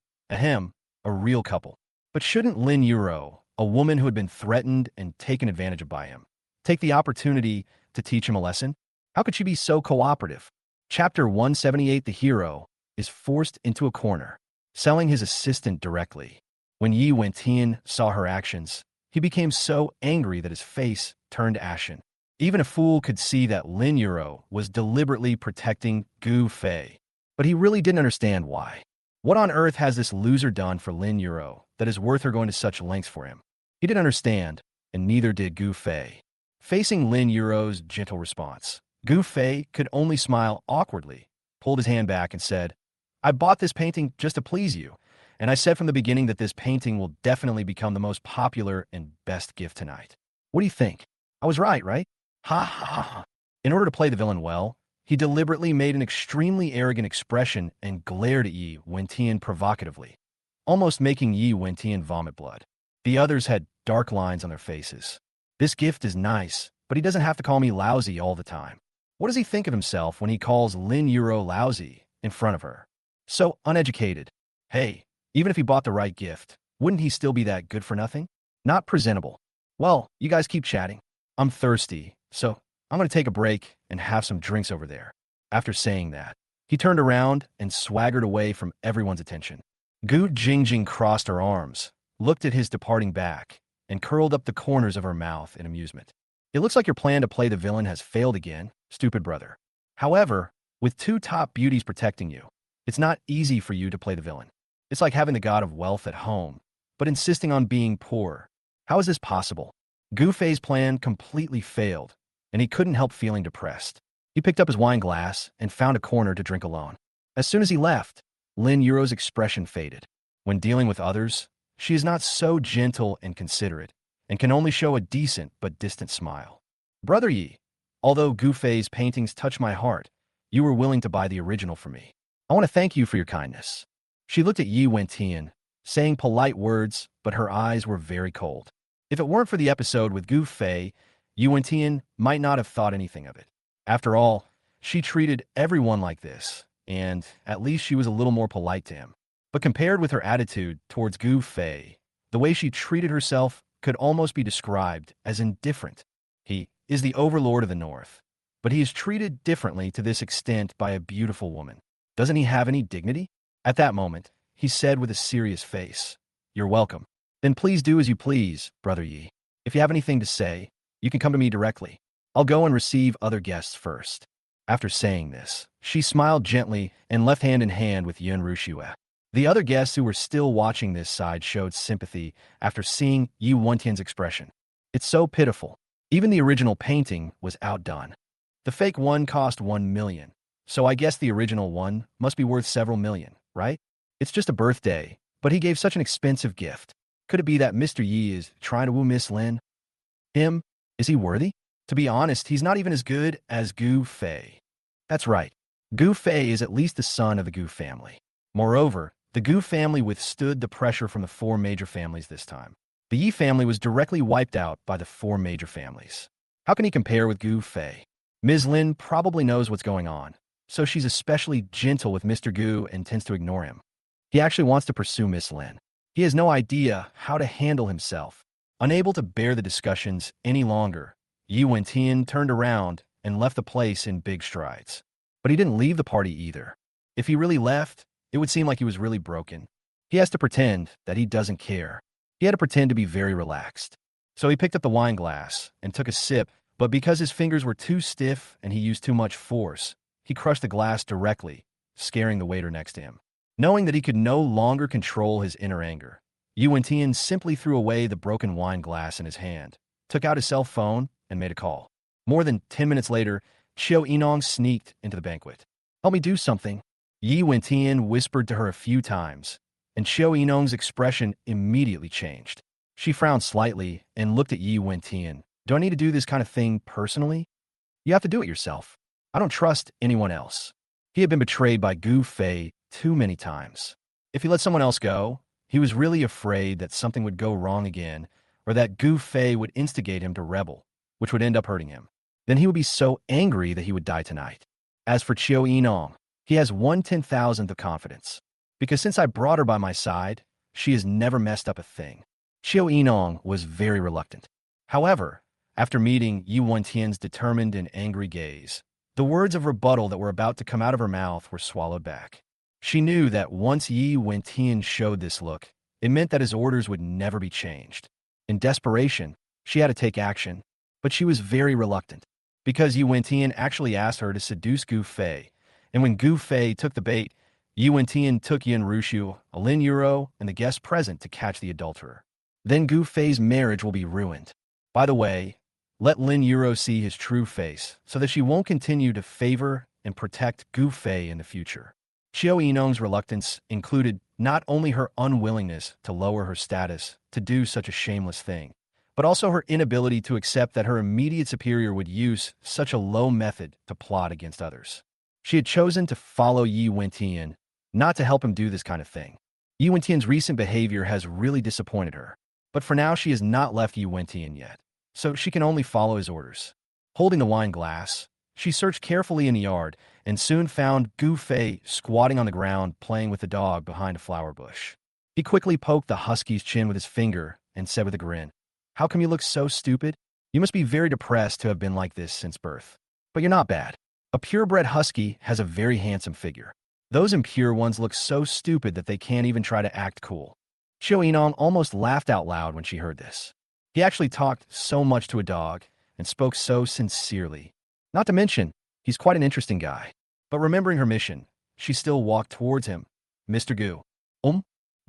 real couple. But shouldn't Lin Yuro, a woman who had been threatened and taken advantage of by him, take the opportunity to teach him a lesson? How could she be so cooperative? Chapter 178, the hero, is forced into a corner, selling his assistant directly. When Yi Wentian saw her actions, he became so angry that his face turned ashen. Even a fool could see that Lin Yuro was deliberately protecting Gu Fei. But he really didn't understand why. What on earth has this loser done for Lin Yuro that is worth her going to such lengths for him? He didn't understand, and neither did Gu Fei. Facing Lin Yuro's gentle response, Gu Fei could only smile awkwardly, pulled his hand back and said, I bought this painting just to please you, and I said from the beginning that this painting will definitely become the most popular and best gift tonight. What do you think? I was right? Ha ha ha. In order to play the villain well, he deliberately made an extremely arrogant expression and glared at Yi Wentian provocatively, almost making Yi Wentian vomit blood. The others had dark lines on their faces. This gift is nice, but he doesn't have to call me lousy all the time. What does he think of himself when he calls Lin Yuro lousy in front of her? So uneducated. Hey, even if he bought the right gift, wouldn't he still be that good for nothing? Not presentable. Well, you guys keep chatting. I'm thirsty, so I'm going to take a break and have some drinks over there. After saying that, he turned around and swaggered away from everyone's attention. Gu Jingjing crossed her arms, looked at his departing back, and curled up the corners of her mouth in amusement. It looks like your plan to play the villain has failed again, stupid brother. However, with two top beauties protecting you, it's not easy for you to play the villain. It's like having the god of wealth at home, but insisting on being poor. How is this possible? Gu Fei's plan completely failed, and he couldn't help feeling depressed. He picked up his wine glass and found a corner to drink alone. As soon as he left, Lin Yuro's expression faded. When dealing with others, she is not so gentle and considerate, and can only show a decent but distant smile. Brother Yi, although Gu Fei's paintings touch my heart, you were willing to buy the original for me. I want to thank you for your kindness. She looked at Yi Wentian, saying polite words, but her eyes were very cold. If it weren't for the episode with Gu Fei, Yi Wentian might not have thought anything of it. After all, she treated everyone like this, and at least she was a little more polite to him. But compared with her attitude towards Gu Fei, the way she treated herself could almost be described as indifferent. He is the overlord of the North, but he is treated differently to this extent by a beautiful woman. Doesn't he have any dignity? At that moment, he said with a serious face, You're welcome. Then please do as you please, Brother Yi. If you have anything to say, you can come to me directly. I'll go and receive other guests first. After saying this, she smiled gently and left hand in hand with Yun Rushua. The other guests who were still watching this side showed sympathy after seeing Yi Wentian's expression. It's so pitiful. Even the original painting was outdone. The fake one cost 1 million, so I guess the original one must be worth several million, right? It's just a birthday, but he gave such an expensive gift. Could it be that Mr. Yi is trying to woo Miss Lin? Him? Is he worthy? To be honest, he's not even as good as Gu Fei. That's right. Gu Fei is at least the son of the Gu family. Moreover, the Gu family withstood the pressure from the 4 major families this time. The Yi family was directly wiped out by the 4 major families. How can he compare with Gu Fei? Ms. Lin probably knows what's going on, so she's especially gentle with Mr. Gu and tends to ignore him. He actually wants to pursue Miss Lin. He has no idea how to handle himself. Unable to bear the discussions any longer, Yi Wentian turned around and left the place in big strides. But he didn't leave the party either. If he really left, it would seem like he was really broken. He has to pretend that he doesn't care. He had to pretend to be very relaxed. So he picked up the wine glass and took a sip, but because his fingers were too stiff and he used too much force, he crushed the glass directly, scaring the waiter next to him. Knowing that he could no longer control his inner anger, Yu Wentian simply threw away the broken wine glass in his hand, took out his cell phone, and made a call. More than 10 minutes later, Xiao Yinong sneaked into the banquet. "Help me do something," Yi Wentian whispered to her a few times, and Xiao Yinong's expression immediately changed. She frowned slightly and looked at Yi Wentian. "Do I need to do this kind of thing personally?" "You have to do it yourself. I don't trust anyone else." He had been betrayed by Gu Fei too many times. If he let someone else go, he was really afraid that something would go wrong again, or that Gu Fei would instigate him to rebel, which would end up hurting him. Then he would be so angry that he would die tonight. As for Xiao Yinong, he has 1/10,000th of confidence. Because since I brought her by my side, she has never messed up a thing. Xiao Yinong was very reluctant. However, after meeting Yi Wentian's determined and angry gaze, the words of rebuttal that were about to come out of her mouth were swallowed back. She knew that once Yi Wentian showed this look, it meant that his orders would never be changed. In desperation, she had to take action, but she was very reluctant, because Yi Wentian actually asked her to seduce Gu Fei, and when Gu Fei took the bait, Yi Wentian took Yin Rushu, a Lin Euro, and the guests present to catch the adulterer. Then Gu Fei's marriage will be ruined. By the way, let Lin Euro see his true face, so that she won't continue to favor and protect Gu Fei in the future. Xiao Yinong's reluctance included not only her unwillingness to lower her status to do such a shameless thing, but also her inability to accept that her immediate superior would use such a low method to plot against others. She had chosen to follow Yi Wentian, not to help him do this kind of thing. Yi Wentian's recent behavior has really disappointed her, but for now she has not left Yi Wentian yet, so she can only follow his orders. Holding the wine glass, she searched carefully in the yard and soon found Gu Fei squatting on the ground playing with the dog behind a flower bush. He quickly poked the husky's chin with his finger and said with a grin, "How come you look so stupid? You must be very depressed to have been like this since birth. But you're not bad. A purebred husky has a very handsome figure. Those impure ones look so stupid that they can't even try to act cool." Xiao Yinong almost laughed out loud when she heard this. He actually talked so much to a dog and spoke so sincerely. Not to mention, he's quite an interesting guy. But remembering her mission, she still walked towards him. "Mr. Gu."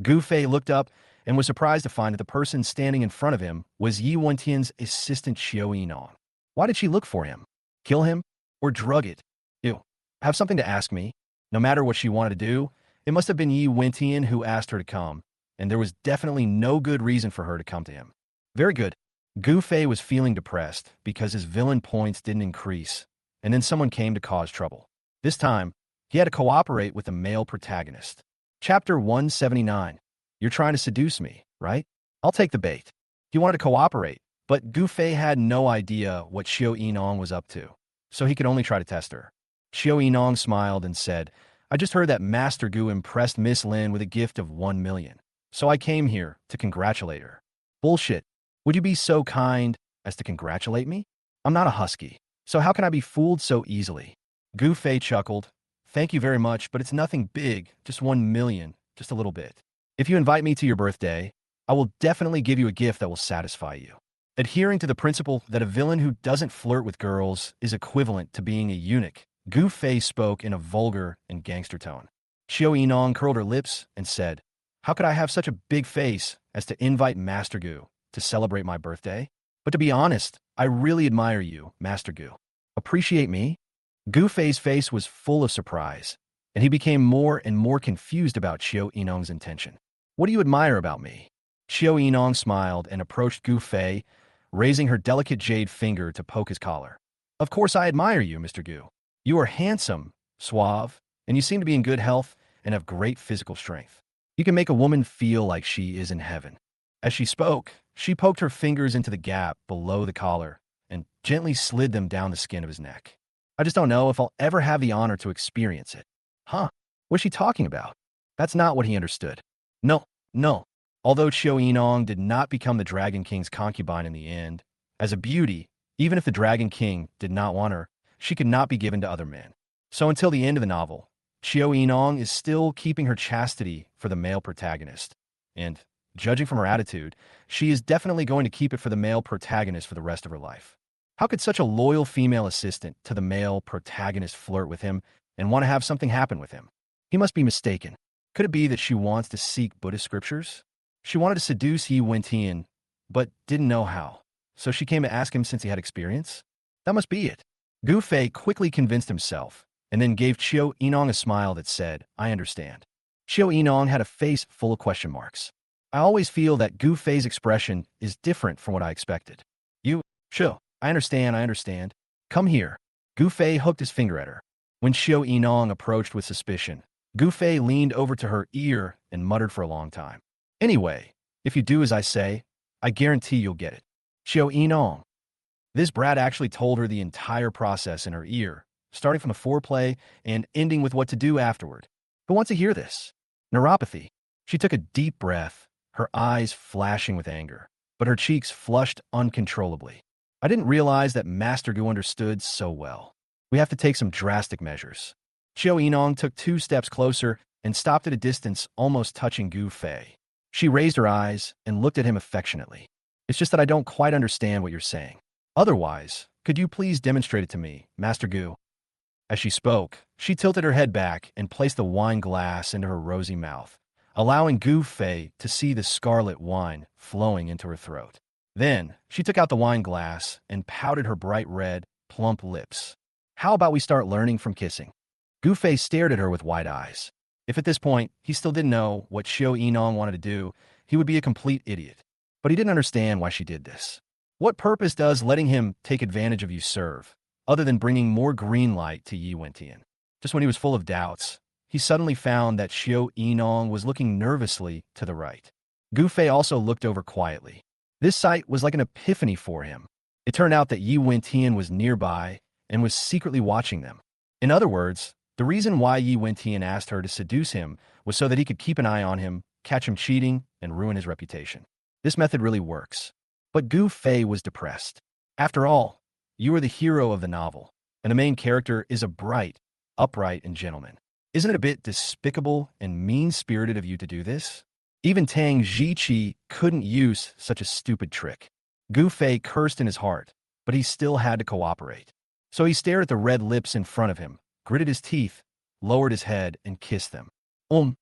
Gu Fei looked up and was surprised to find that the person standing in front of him was Yi Wentian's assistant Xiao Yinong. Why did she look for him? Kill him? Or drug it? Ew. Have something to ask me? No matter what she wanted to do, it must have been Yi Wentian who asked her to come, and there was definitely no good reason for her to come to him. Very good. Gu Fei was feeling depressed because his villain points didn't increase, and then someone came to cause trouble. This time, he had to cooperate with the male protagonist. Chapter 179. You're trying to seduce me, right? I'll take the bait. He wanted to cooperate, but Gu Fei had no idea what Xiao Yinong was up to, so he could only try to test her. Xiao Yinong smiled and said, "I just heard that Master Gu impressed Miss Lin with a gift of 1 million, so I came here to congratulate her." Bullshit. Would you be so kind as to congratulate me? I'm not a husky, so how can I be fooled so easily? Gu Fei chuckled. "Thank you very much, but it's nothing big, just 1 million, just a little bit. If you invite me to your birthday, I will definitely give you a gift that will satisfy you." Adhering to the principle that a villain who doesn't flirt with girls is equivalent to being a eunuch, Gu Fei spoke in a vulgar and gangster tone. Xiao Yinong curled her lips and said, "How could I have such a big face as to invite Master Gu to celebrate my birthday? But to be honest, I really admire you, Master Gu." "Appreciate me?" Gu Fei's face was full of surprise, and he became more and more confused about Xiao Yinong's intention. "What do you admire about me?" Xiao Yinong smiled and approached Gu Fei, raising her delicate jade finger to poke his collar. "Of course I admire you, Mr. Gu. You are handsome, suave, and you seem to be in good health and have great physical strength. You can make a woman feel like she is in heaven." As she spoke, she poked her fingers into the gap below the collar and gently slid them down the skin of his neck. "I just don't know if I'll ever have the honor to experience it." Huh? What's she talking about? That's not what he understood. No, no. Although Xiao Yinong did not become the Dragon King's concubine in the end, as a beauty, even if the Dragon King did not want her, she could not be given to other men. So until the end of the novel, Xiao Yinong is still keeping her chastity for the male protagonist. And, judging from her attitude, she is definitely going to keep it for the male protagonist for the rest of her life. How could such a loyal female assistant to the male protagonist flirt with him and want to have something happen with him? He must be mistaken. Could it be that she wants to seek Buddhist scriptures? She wanted to seduce Yi Wentian, but didn't know how. So she came to ask him since he had experience? That must be it. Gu Fei quickly convinced himself, and then gave Qiu Yinong a smile that said, I understand. Qiu Yinong had a face full of question marks. I always feel that Gu Fei's expression is different from what I expected. You, Qiu, I understand. Come here. Gu Fei hooked his finger at her. When Qiu Yinong approached with suspicion, Gu Fei leaned over to her ear and muttered for a long time. Anyway, if you do as I say, I guarantee you'll get it. Qiu Yinong. This brat actually told her the entire process in her ear, starting from the foreplay and ending with what to do afterward. Who wants to hear this? Neuropathy. She took a deep breath, her eyes flashing with anger, but her cheeks flushed uncontrollably. I didn't realize that Master Gu understood so well. We have to take some drastic measures. Qiu Yinong took 2 steps closer and stopped at a distance, almost touching Gu Fei. She raised her eyes and looked at him affectionately. It's just that I don't quite understand what you're saying. Otherwise, could you please demonstrate it to me, Master Gu? As she spoke, she tilted her head back and placed the wine glass into her rosy mouth, allowing Gu Fei to see the scarlet wine flowing into her throat. Then, she took out the wine glass and pouted her bright red, plump lips. How about we start learning from kissing? Gu Fei stared at her with wide eyes. If at this point he still didn't know what Qiu Yinong wanted to do, he would be a complete idiot. But he didn't understand why she did this. What purpose does letting him take advantage of you serve, other than bringing more green light to Yi Wentian? Just when he was full of doubts, he suddenly found that Qiu Yinong was looking nervously to the right. Gu Fei also looked over quietly. This sight was like an epiphany for him. It turned out that Yi Wentian was nearby and was secretly watching them. In other words, the reason why Yi Wentian asked her to seduce him was so that he could keep an eye on him, catch him cheating, and ruin his reputation. This method really works. But Gu Fei was depressed. After all, you are the hero of the novel, and the main character is a bright, upright, and gentleman. Isn't it a bit despicable and mean-spirited of you to do this? Even Tang Ziqi couldn't use such a stupid trick. Gu Fei cursed in his heart, but he still had to cooperate. So he stared at the red lips in front of him, gritted his teeth, lowered his head, and kissed them. Qiu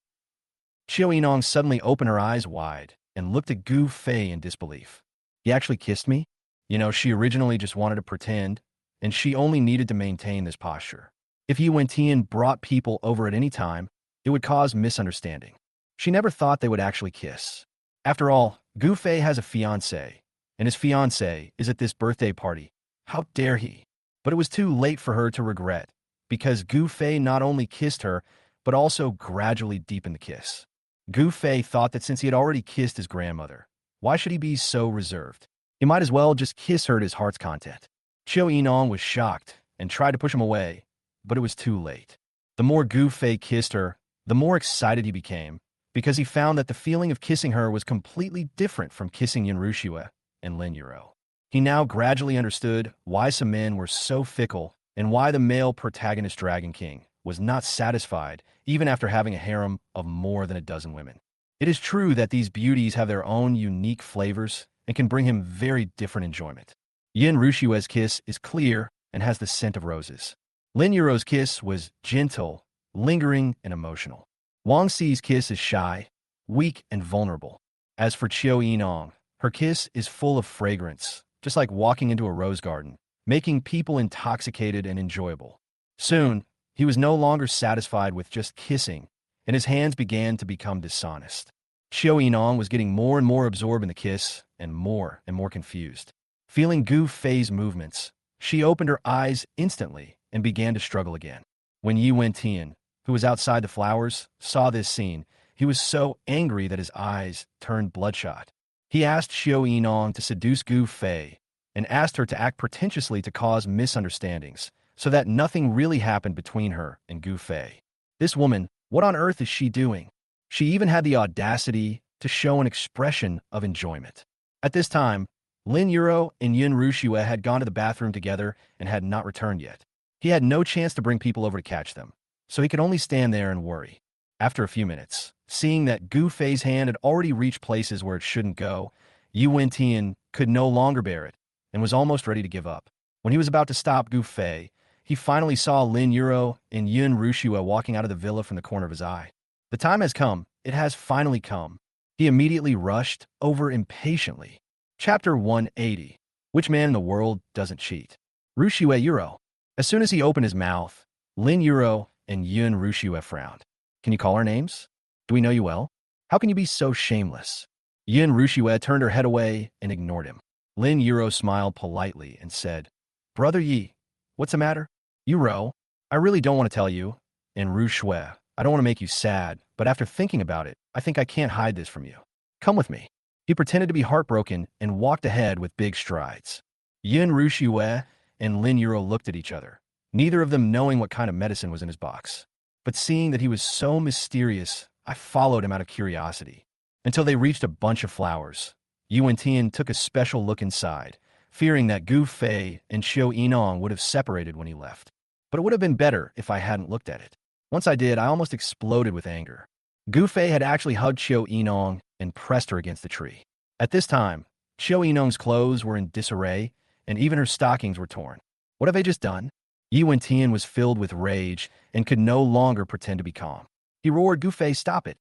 Yinong suddenly opened her eyes wide and looked at Gu Fei in disbelief. He actually kissed me? You know, she originally just wanted to pretend, and she only needed to maintain this posture. If Yi Wentian brought people over at any time, it would cause misunderstanding. She never thought they would actually kiss. After all, Gu Fei has a fiancé, and his fiancé is at this birthday party. How dare he? But it was too late for her to regret, because Gu Fei not only kissed her, but also gradually deepened the kiss. Gu Fei thought that since he had already kissed his grandmother, why should he be so reserved? He might as well just kiss her at his heart's content. Qiu Yinong was shocked and tried to push him away, but it was too late. The more Gu Fei kissed her, the more excited he became, because he found that the feeling of kissing her was completely different from kissing Yanrushua and Lin Yuro. He now gradually understood why some men were so fickle and why the male protagonist Dragon King was not satisfied even after having a harem of more than a dozen women. It is true that these beauties have their own unique flavors and can bring him very different enjoyment. Yin Rushue's kiss is clear and has the scent of roses. Lin Yuro's kiss was gentle, lingering, and emotional. Wang Xi's kiss is shy, weak, and vulnerable. As for Qiu Yinong, her kiss is full of fragrance, just like walking into a rose garden, making people intoxicated and enjoyable. Soon, he was no longer satisfied with just kissing, and his hands began to become dishonest. Qiu Yinong was getting more and more absorbed in the kiss, and more confused. Feeling Gu Fei's movements, she opened her eyes instantly and began to struggle again. When Yi Wentian, who was outside the flowers, saw this scene, he was so angry that his eyes turned bloodshot. He asked Qiu Yinong to seduce Gu Fei and asked her to act pretentiously to cause misunderstandings, so that nothing really happened between her and Gu Fei. This woman, what on earth is she doing? She even had the audacity to show an expression of enjoyment. At this time, Lin Yuro and Yin Rushua had gone to the bathroom together and had not returned yet. He had no chance to bring people over to catch them, so he could only stand there and worry. After a few minutes, seeing that Gu Fei's hand had already reached places where it shouldn't go, Yi Wentian could no longer bear it and was almost ready to give up. When he was about to stop Gu Fei, he finally saw Lin Yuro and Yun Rushua walking out of the villa from the corner of his eye. The time has come. It has finally come. He immediately rushed over impatiently. Chapter 180. Which man in the world doesn't cheat? Rushua Yuro. As soon as he opened his mouth, Lin Yuro and Yun Rushua frowned. Can you call our names? Do we know you well? How can you be so shameless? Yun Rushua turned her head away and ignored him. Lin Yuro smiled politely and said, Brother Yi, what's the matter? Yuro, I really don't want to tell you. And Rushua, I don't want to make you sad, but after thinking about it, I think I can't hide this from you. Come with me. He pretended to be heartbroken and walked ahead with big strides. Yun Rushua and Lin Yuro looked at each other, neither of them knowing what kind of medicine was in his box. But seeing that he was so mysterious, I followed him out of curiosity, until they reached a bunch of flowers. Yuan Tian took a special look inside, fearing that Gu Fei and Xiao Yinong would have separated when he left. But it would have been better if I hadn't looked at it. Once I did, I almost exploded with anger. Gu Fei had actually hugged Xiao Yinong and pressed her against the tree. At this time, Xiao Yinong's clothes were in disarray, and even her stockings were torn. What have I just done? Yuan Tian was filled with rage and could no longer pretend to be calm. He roared, Gu Fei, stop it.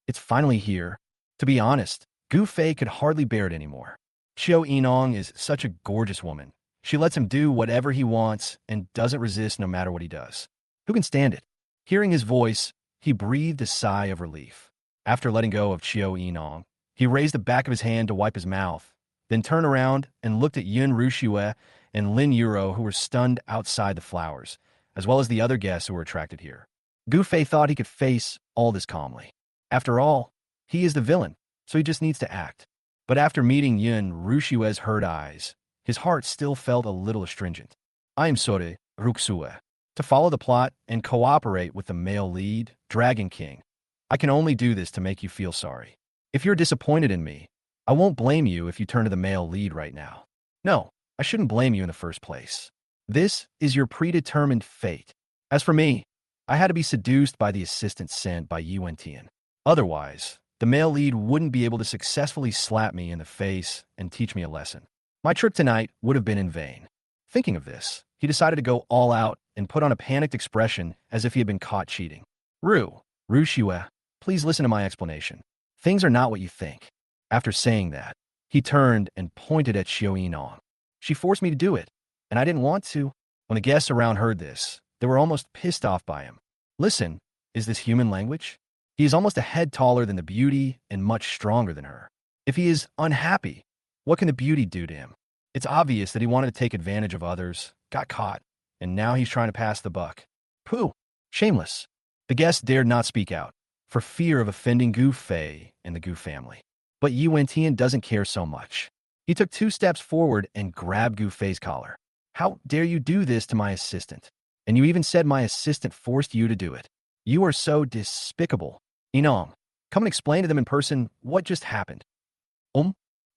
It's finally here. To be honest, Gu Fei could hardly bear it anymore. Xiao Yinong is such a gorgeous woman. She lets him do whatever he wants and doesn't resist no matter what he does. Who can stand it? Hearing his voice, he breathed a sigh of relief. After letting go of Xiao Yinong, he raised the back of his hand to wipe his mouth, then turned around and looked at Yun Rushua and Lin Yuro, who were stunned outside the flowers, as well as the other guests who were attracted here. Gu Fei thought he could face all this calmly. After all, he is the villain, so he just needs to act. But after meeting Yun Rushua's hurt eyes, his heart still felt a little astringent. I am sorry, Ruxua. To follow the plot and cooperate with the male lead, Dragon King. I can only do this to make you feel sorry. If you're disappointed in me, I won't blame you if you turn to the male lead right now. No, I shouldn't blame you in the first place. This is your predetermined fate. As for me, I had to be seduced by the assistant sent by Yuan Tian. Otherwise, the male lead wouldn't be able to successfully slap me in the face and teach me a lesson. My trip tonight would have been in vain. Thinking of this, he decided to go all out and put on a panicked expression as if he had been caught cheating. Rushua, please listen to my explanation. Things are not what you think. After saying that, he turned and pointed at Xiao Yinong. She forced me to do it, and I didn't want to. When the guests around heard this, they were almost pissed off by him. Listen, is this human language? He is almost a head taller than the beauty and much stronger than her. If he is unhappy, what can the beauty do to him? It's obvious that he wanted to take advantage of others, got caught, and now he's trying to pass the buck. Pooh, shameless. The guests dared not speak out, for fear of offending Gu Fei and the Gu family. But Yuan Tian doesn't care so much. He took 2 steps forward and grabbed Gu Fei's collar. How dare you do this to my assistant? And you even said my assistant forced you to do it. You are so despicable. Yinong, come and explain to them in person what just happened.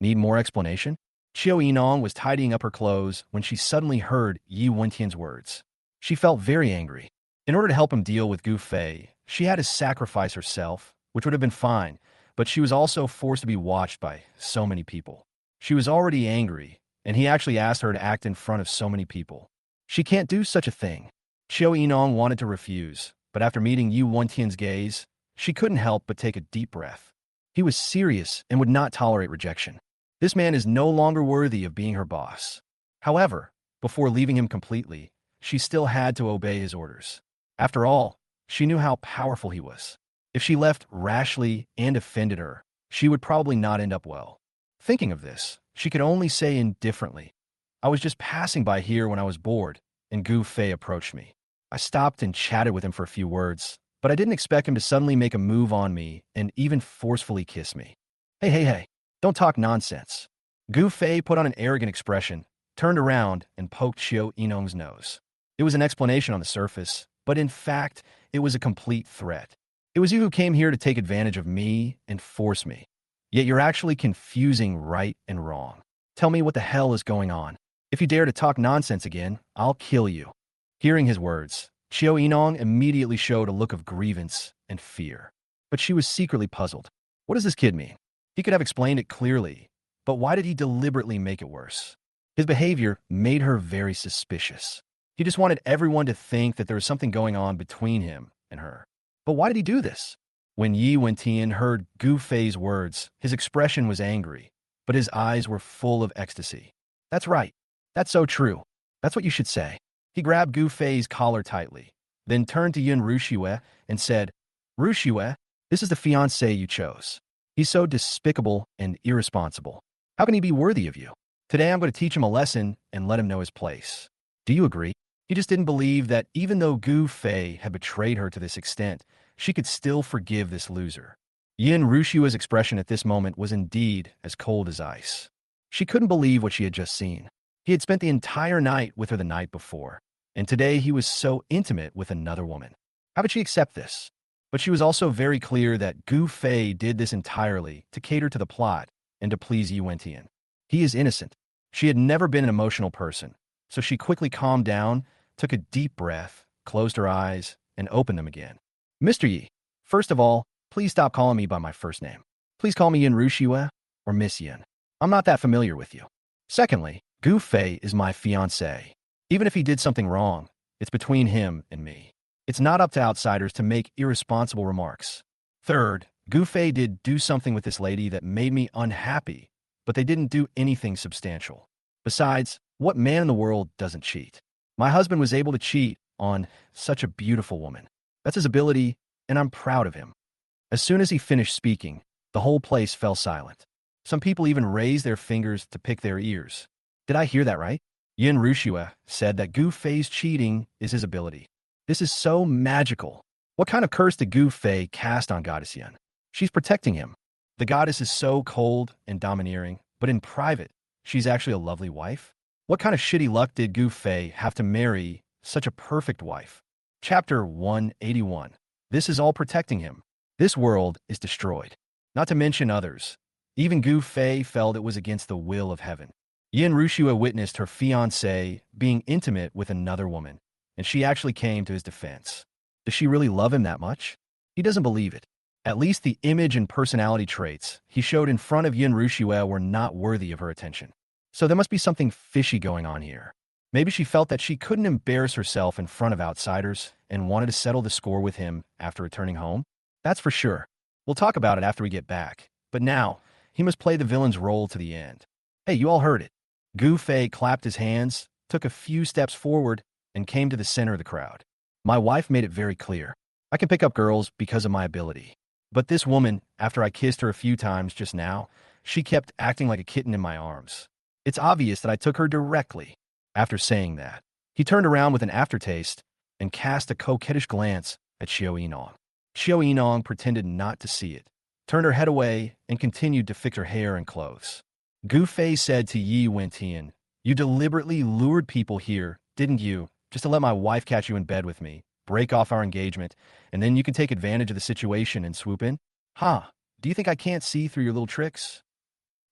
Need more explanation? Xiao Yinong was tidying up her clothes when she suddenly heard Yi Wentian's words. She felt very angry. In order to help him deal with Gu Fei, she had to sacrifice herself, which would have been fine, but she was also forced to be watched by so many people. She was already angry, and he actually asked her to act in front of so many people. She can't do such a thing. Xiao Yinong wanted to refuse, but after meeting Yi Wentian's gaze, she couldn't help but take a deep breath. He was serious and would not tolerate rejection. This man is no longer worthy of being her boss. However, before leaving him completely, she still had to obey his orders. After all, she knew how powerful he was. If she left rashly and offended her, she would probably not end up well. Thinking of this, she could only say indifferently, I was just passing by here when I was bored, and Gu Fei approached me. I stopped and chatted with him for a few words, but I didn't expect him to suddenly make a move on me and even forcefully kiss me. Hey, don't talk nonsense. Gu Fei put on an arrogant expression, turned around, and poked Xiao Yinong's nose. It was an explanation on the surface, but in fact, it was a complete threat. It was you who came here to take advantage of me and force me. Yet you're actually confusing right and wrong. Tell me what the hell is going on. If you dare to talk nonsense again, I'll kill you. Hearing his words, Xiao Yinong immediately showed a look of grievance and fear. But she was secretly puzzled. What does this kid mean? He could have explained it clearly, but why did he deliberately make it worse? His behavior made her very suspicious. He just wanted everyone to think that there was something going on between him and her. But why did he do this? When Yi Wentian heard Gu Fei's words, his expression was angry, but his eyes were full of ecstasy. That's right. That's so true. That's what you should say. He grabbed Gu Fei's collar tightly, then turned to Yun Rushue and said, Rushue, this is the fiancé you chose. He's so despicable and irresponsible. How can he be worthy of you? Today I'm going to teach him a lesson and let him know his place. Do you agree? He just didn't believe that even though Gu Fei had betrayed her to this extent, she could still forgive this loser. Yin Rushua's expression at this moment was indeed as cold as ice. She couldn't believe what she had just seen. He had spent the entire night with her the night before, and today he was so intimate with another woman. How could she accept this? But she was also very clear that Gu Fei did this entirely to cater to the plot and to please Yi Wentian. He is innocent. She had never been an emotional person, so she quickly calmed down, took a deep breath, closed her eyes, and opened them again. Mr. Yi, first of all, please stop calling me by my first name. Please call me Yin Rushue or Miss Yin. I'm not that familiar with you. Secondly, Gu Fei is my fiancé. Even if he did something wrong, it's between him and me. It's not up to outsiders to make irresponsible remarks. Third, Gu Fei did do something with this lady that made me unhappy, but they didn't do anything substantial. Besides, what man in the world doesn't cheat? My husband was able to cheat on such a beautiful woman. That's his ability, and I'm proud of him. As soon as he finished speaking, the whole place fell silent. Some people even raised their fingers to pick their ears. Did I hear that right? Yin Rushue said that Gu Fei's cheating is his ability. This is so magical. What kind of curse did Gu Fei cast on Goddess Yin? She's protecting him. The goddess is so cold and domineering, but in private, she's actually a lovely wife. What kind of shitty luck did Gu Fei have to marry such a perfect wife? Chapter 181. This is all protecting him. This world is destroyed. Not to mention others. Even Gu Fei felt it was against the will of heaven. Yin Rushue witnessed her fiancé being intimate with another woman, and she actually came to his defense. Does she really love him that much? He doesn't believe it. At least the image and personality traits he showed in front of Yin Rushue were not worthy of her attention. So there must be something fishy going on here. Maybe she felt that she couldn't embarrass herself in front of outsiders and wanted to settle the score with him after returning home. That's for sure. We'll talk about it after we get back. But now, he must play the villain's role to the end. Hey, you all heard it. Gu Fei clapped his hands, took a few steps forward, and came to the center of the crowd. My wife made it very clear. I can pick up girls because of my ability. But this woman, after I kissed her a few times just now, she kept acting like a kitten in my arms. It's obvious that I took her directly. After saying that, he turned around with an aftertaste and cast a coquettish glance at Xiao Yinong. Xiao Yinong pretended not to see it, turned her head away, and continued to fix her hair and clothes. Gu Fei said to Yi Wentian, "You deliberately lured people here, didn't you, just to let my wife catch you in bed with me, break off our engagement, and then you can take advantage of the situation and swoop in? Huh, do you think I can't see through your little tricks?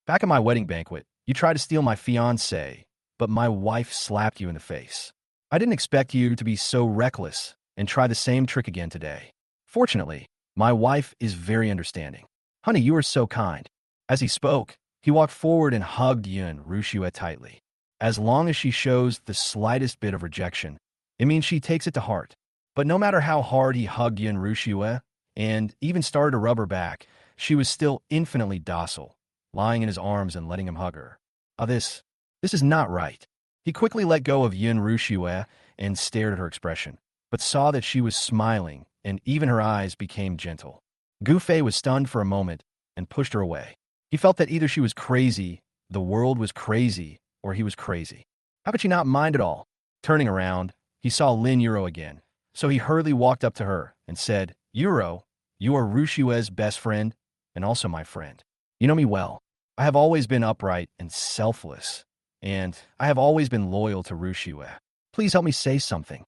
Back at my wedding banquet, you tried to steal my fiancé, but my wife slapped you in the face. I didn't expect you to be so reckless and try the same trick again today. Fortunately, my wife is very understanding. Honey, you are so kind." As he spoke, he walked forward and hugged Yun Rushue tightly. As long as she shows the slightest bit of rejection, it means she takes it to heart. But no matter how hard he hugged Yun Rushue and even started to rub her back, she was still infinitely docile, lying in his arms and letting him hug her. This is not right. He quickly let go of Yun Rushue and stared at her expression, but saw that she was smiling, and even her eyes became gentle. Gu Fei was stunned for a moment and pushed her away. He felt that either she was crazy, the world was crazy, or he was crazy. How could she not mind it all? Turning around, he saw Lin Yuro again, so he hurriedly walked up to her and said, "Yuro, you are Rushue's best friend and also my friend. You know me well. I have always been upright and selfless, and I have always been loyal to Rushue. Please help me say something."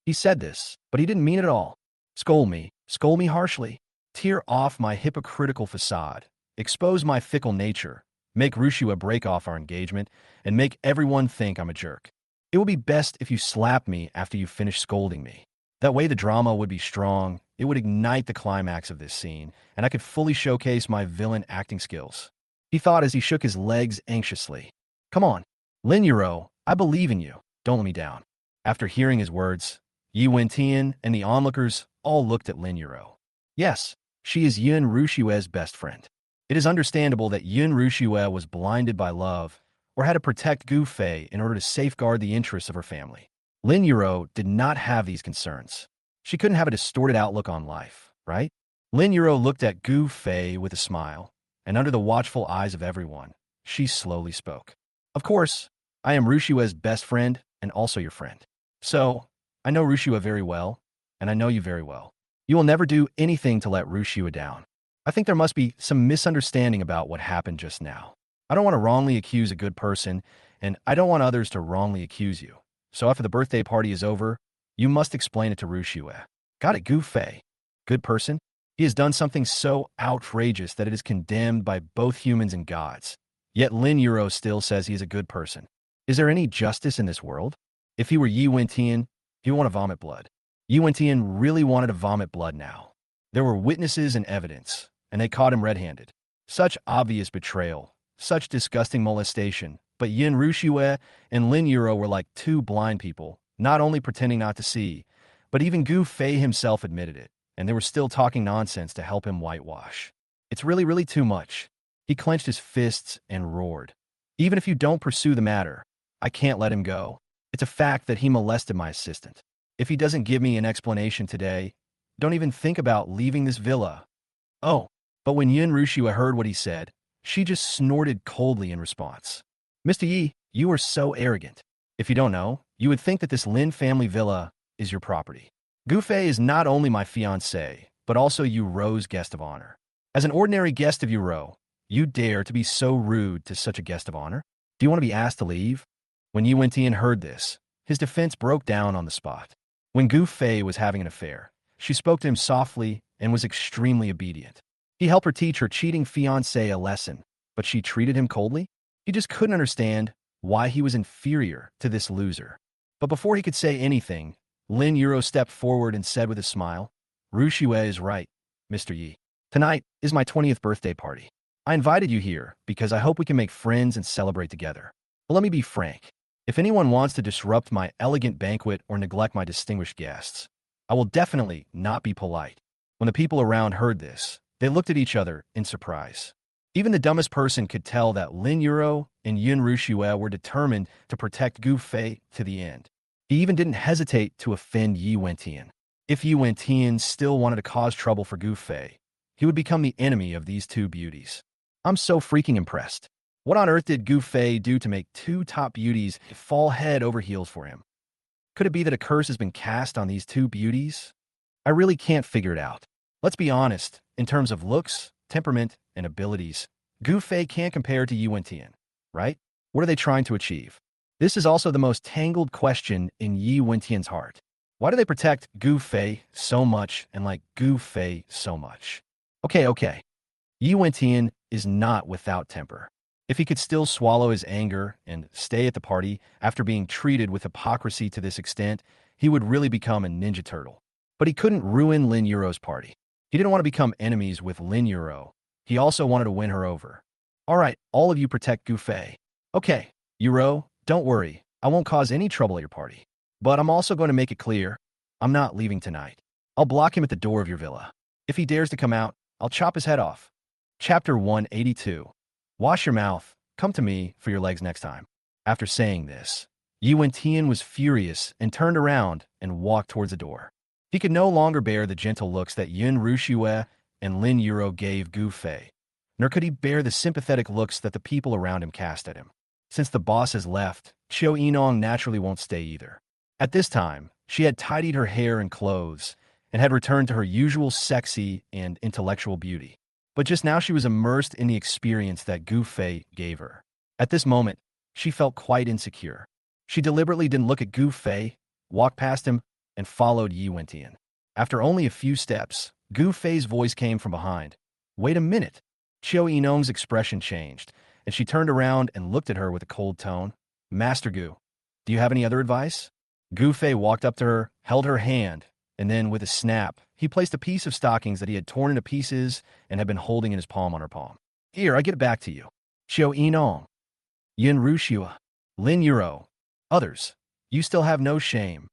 He said this, but he didn't mean it at all. Scold me harshly. Tear off my hypocritical facade. Expose my fickle nature. Make Rushue break off our engagement, and make everyone think I'm a jerk. It would be best if you slapped me after you finish scolding me. That way the drama would be strong, it would ignite the climax of this scene, and I could fully showcase my villain acting skills. He thought as he shook his legs anxiously. Come on, Lin Yuro, I believe in you. Don't let me down. After hearing his words, Yi Wentian and the onlookers all looked at Lin Yuro. Yes, she is Yun Rushue's best friend. It is understandable that Yun Rushue was blinded by love or had to protect Gu Fei in order to safeguard the interests of her family. Lin Yuro did not have these concerns. She couldn't have a distorted outlook on life, right? Lin Yuro looked at Gu Fei with a smile, and under the watchful eyes of everyone, she slowly spoke. Of course, I am Rushue's best friend and also your friend. So, I know Rushue very well, and I know you very well. You will never do anything to let Rushue down. I think there must be some misunderstanding about what happened just now. I don't want to wrongly accuse a good person, and I don't want others to wrongly accuse you. So after the birthday party is over, you must explain it to Rushue. Got it, Gu Fei. Good person? He has done something so outrageous that it is condemned by both humans and gods. Yet Lin Yuro still says he is a good person. Is there any justice in this world? If he were Yi Wentian, he would want to vomit blood. Yi Wentian really wanted to vomit blood now. There were witnesses and evidence, and they caught him red-handed. Such obvious betrayal, such disgusting molestation, but Yin Rushue and Lin Yuro were like two blind people, not only pretending not to see, but even Gu Fei himself admitted it, and they were still talking nonsense to help him whitewash. It's really too much. He clenched his fists and roared. Even if you don't pursue the matter, I can't let him go. It's a fact that he molested my assistant. If he doesn't give me an explanation today, don't even think about leaving this villa. Oh, but when Yin Rushue heard what he said, she just snorted coldly in response. Mr. Yi, you are so arrogant. If you don't know, you would think that this Lin family villa is your property. Gu Fei is not only my fiancé, but also Yu Ro's guest of honor. As an ordinary guest of Yu Ro, you dare to be so rude to such a guest of honor? Do you want to be asked to leave? When Yi Wentian heard this, his defense broke down on the spot. When Gu Fei was having an affair, she spoke to him softly and was extremely obedient. He helped her teach her cheating fiancé a lesson, but she treated him coldly? He just couldn't understand why he was inferior to this loser. But before he could say anything, Lin Yuro stepped forward and said with a smile, Rushue is right, Mr. Yi. Tonight is my 20th birthday party. I invited you here because I hope we can make friends and celebrate together. But let me be frank. If anyone wants to disrupt my elegant banquet or neglect my distinguished guests, I will definitely not be polite. When the people around heard this, they looked at each other in surprise. Even the dumbest person could tell that Lin Yuro and Yun Rushue were determined to protect Gu Fei to the end. He even didn't hesitate to offend Yi Wentian. If Yi Wentian still wanted to cause trouble for Gu Fei, he would become the enemy of these two beauties. I'm so freaking impressed. What on earth did Gu Fei do to make two top beauties fall head over heels for him? Could it be that a curse has been cast on these two beauties? I really can't figure it out. Let's be honest, in terms of looks, temperament, and abilities, Gu Fei can't compare to Yi Wentian, right? What are they trying to achieve? This is also the most tangled question in Yi Wentian's heart. Why do they protect Gu Fei so much and like Gu Fei so much? Okay. Yi Wentian is not without temper. If he could still swallow his anger and stay at the party after being treated with hypocrisy to this extent, he would really become a Ninja Turtle. But he couldn't ruin Lin Yuro's party. He didn't want to become enemies with Lin Yuro. He also wanted to win her over. All right, all of you protect Gu Fei. Okay, Yuro, don't worry. I won't cause any trouble at your party. But I'm also going to make it clear, I'm not leaving tonight. I'll block him at the door of your villa. If he dares to come out, I'll chop his head off. Chapter 182. Wash your mouth. Come to me for your legs next time. After saying this, Yi Wentian was furious and turned around and walked towards the door. He could no longer bear the gentle looks that Yun Rushue and Lin Yuro gave Gu Fei, nor could he bear the sympathetic looks that the people around him cast at him. Since the boss has left, Chiu Enong naturally won't stay either. At this time, she had tidied her hair and clothes and had returned to her usual sexy and intellectual beauty. But just now she was immersed in the experience that Gu Fei gave her. At this moment, she felt quite insecure. She deliberately didn't look at Gu Fei, walked past him, and followed Yi Wentian. After only a few steps, Gu Fei's voice came from behind. Wait a minute. Chiu Enong's expression changed, and she turned around and looked at her with a cold tone. Master Gu, do you have any other advice? Gu Fei walked up to her, held her hand, and then with a snap, he placed a piece of stockings that he had torn into pieces and had been holding in his palm on her palm. Here, I get it back to you. Chiu Enong. Yin Rushue. Lin Yuro. Others. You still have no shame.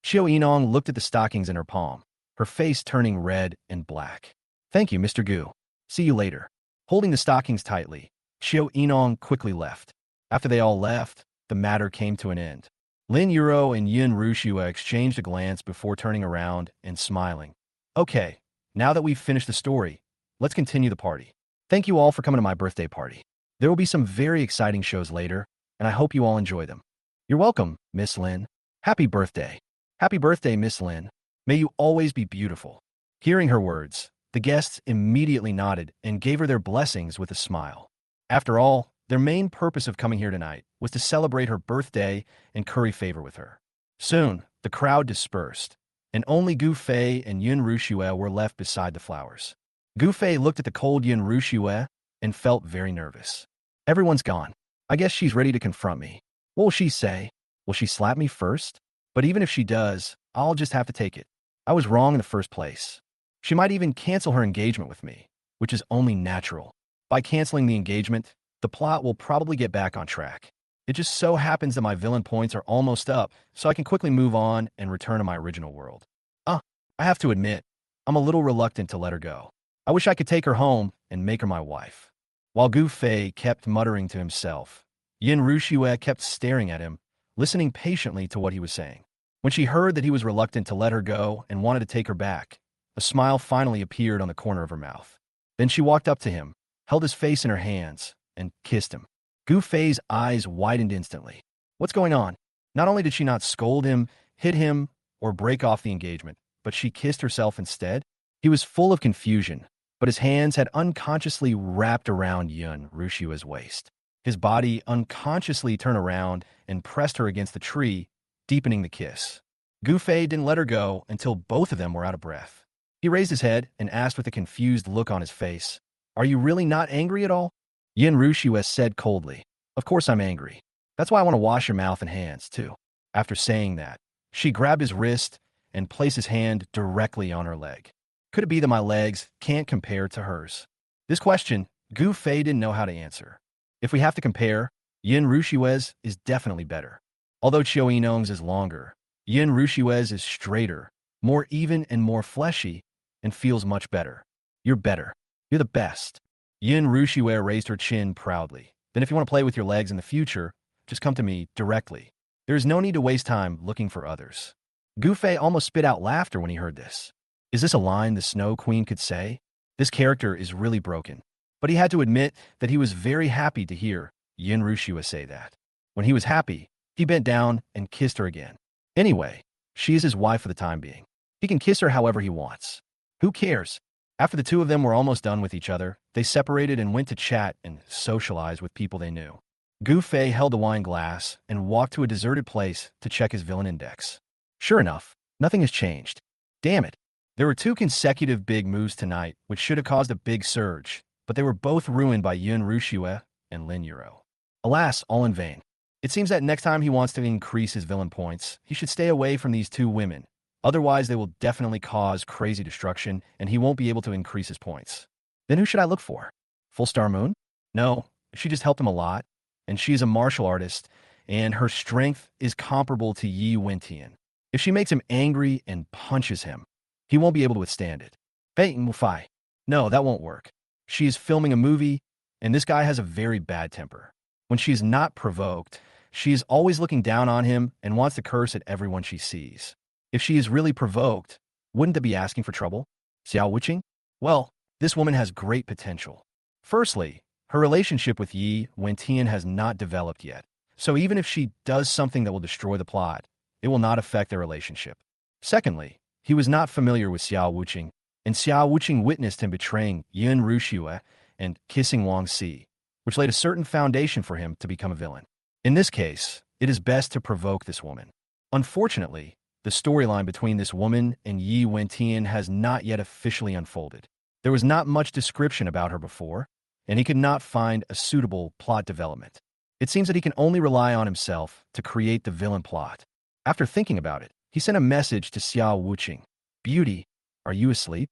Xiao Enong looked at the stockings in her palm, her face turning red and black. Thank you, Mr. Gu. See you later. Holding the stockings tightly, Xiao Enong quickly left. After they all left, the matter came to an end. Lin Yuro and Yun Rushua exchanged a glance before turning around and smiling. Okay, now that we've finished the story, let's continue the party. Thank you all for coming to my birthday party. There will be some very exciting shows later, and I hope you all enjoy them. You're welcome, Miss Lin. Happy birthday. Happy birthday, Miss Lin. May you always be beautiful. Hearing her words, the guests immediately nodded and gave her their blessings with a smile. After all, their main purpose of coming here tonight was to celebrate her birthday and curry favor with her. Soon, the crowd dispersed, and only Gu Fei and Yun Rushue were left beside the flowers. Gu Fei looked at the cold Yun Rushue and felt very nervous. Everyone's gone. I guess she's ready to confront me. What will she say? Will she slap me first? But even if she does, I'll just have to take it. I was wrong in the first place. She might even cancel her engagement with me, which is only natural. By canceling the engagement, the plot will probably get back on track. It just so happens that my villain points are almost up, so I can quickly move on and return to my original world. I have to admit, I'm a little reluctant to let her go. I wish I could take her home and make her my wife. While Gu Fei kept muttering to himself, Yin Rushue kept staring at him, listening patiently to what he was saying. When she heard that he was reluctant to let her go and wanted to take her back, a smile finally appeared on the corner of her mouth. Then she walked up to him, held his face in her hands, and kissed him. Gu Fei's eyes widened instantly. What's going on? Not only did she not scold him, hit him, or break off the engagement, but she kissed herself instead? He was full of confusion, but his hands had unconsciously wrapped around Yun Rushua's waist. His body unconsciously turned around and pressed her against the tree, deepening the kiss. Gu Fei didn't let her go until both of them were out of breath. He raised his head and asked with a confused look on his face, "Are you really not angry at all?" Yin Rushua said coldly, "Of course I'm angry. That's why I want to wash your mouth and hands, too." After saying that, she grabbed his wrist and placed his hand directly on her leg. Could it be that my legs can't compare to hers? This question, Gu Fei didn't know how to answer. If we have to compare, Yin Rushua's is definitely better. Although Chiao Inong's is longer, Yin Rushua's is straighter, more even and more fleshy, and feels much better. You're better. You're the best. Yin Rushue raised her chin proudly. Then if you want to play with your legs in the future, just come to me directly. There is no need to waste time looking for others. Gu Fei almost spit out laughter when he heard this. Is this a line the Snow Queen could say? This character is really broken. But he had to admit that he was very happy to hear Yin Rushua say that. When he was happy, he bent down and kissed her again. Anyway, she is his wife for the time being. He can kiss her however he wants. Who cares? After the two of them were almost done with each other, they separated and went to chat and socialize with people they knew. Gu Fei held the wine glass and walked to a deserted place to check his villain index. Sure enough, nothing has changed. Damn it. There were two consecutive big moves tonight, which should have caused a big surge, but they were both ruined by Yun Rushue and Lin Yuro. Alas, all in vain. It seems that next time he wants to increase his villain points, he should stay away from these two women. Otherwise, they will definitely cause crazy destruction, and he won't be able to increase his points. Then who should I look for? Full Star Moon? No, she just helped him a lot, and she is a martial artist, and her strength is comparable to Yi Wentian. If she makes him angry and punches him, he won't be able to withstand it. Fei Mufai. No, that won't work. She is filming a movie, and this guy has a very bad temper. When she is not provoked, she is always looking down on him and wants to curse at everyone she sees. If she is really provoked, wouldn't that be asking for trouble? Xiao Wuqing? Well, this woman has great potential. Firstly, her relationship with Yi Wentian has not developed yet, so even if she does something that will destroy the plot, it will not affect their relationship. Secondly, he was not familiar with Xiao Wuqing, and Xiao Wuqing witnessed him betraying Yun Rushue and kissing Wang Si, which laid a certain foundation for him to become a villain. In this case, it is best to provoke this woman. Unfortunately, the storyline between this woman and Yi Wentian has not yet officially unfolded. There was not much description about her before, and he could not find a suitable plot development. It seems that he can only rely on himself to create the villain plot. After thinking about it, he sent a message to Xiao Wuqing. Beauty, are you asleep?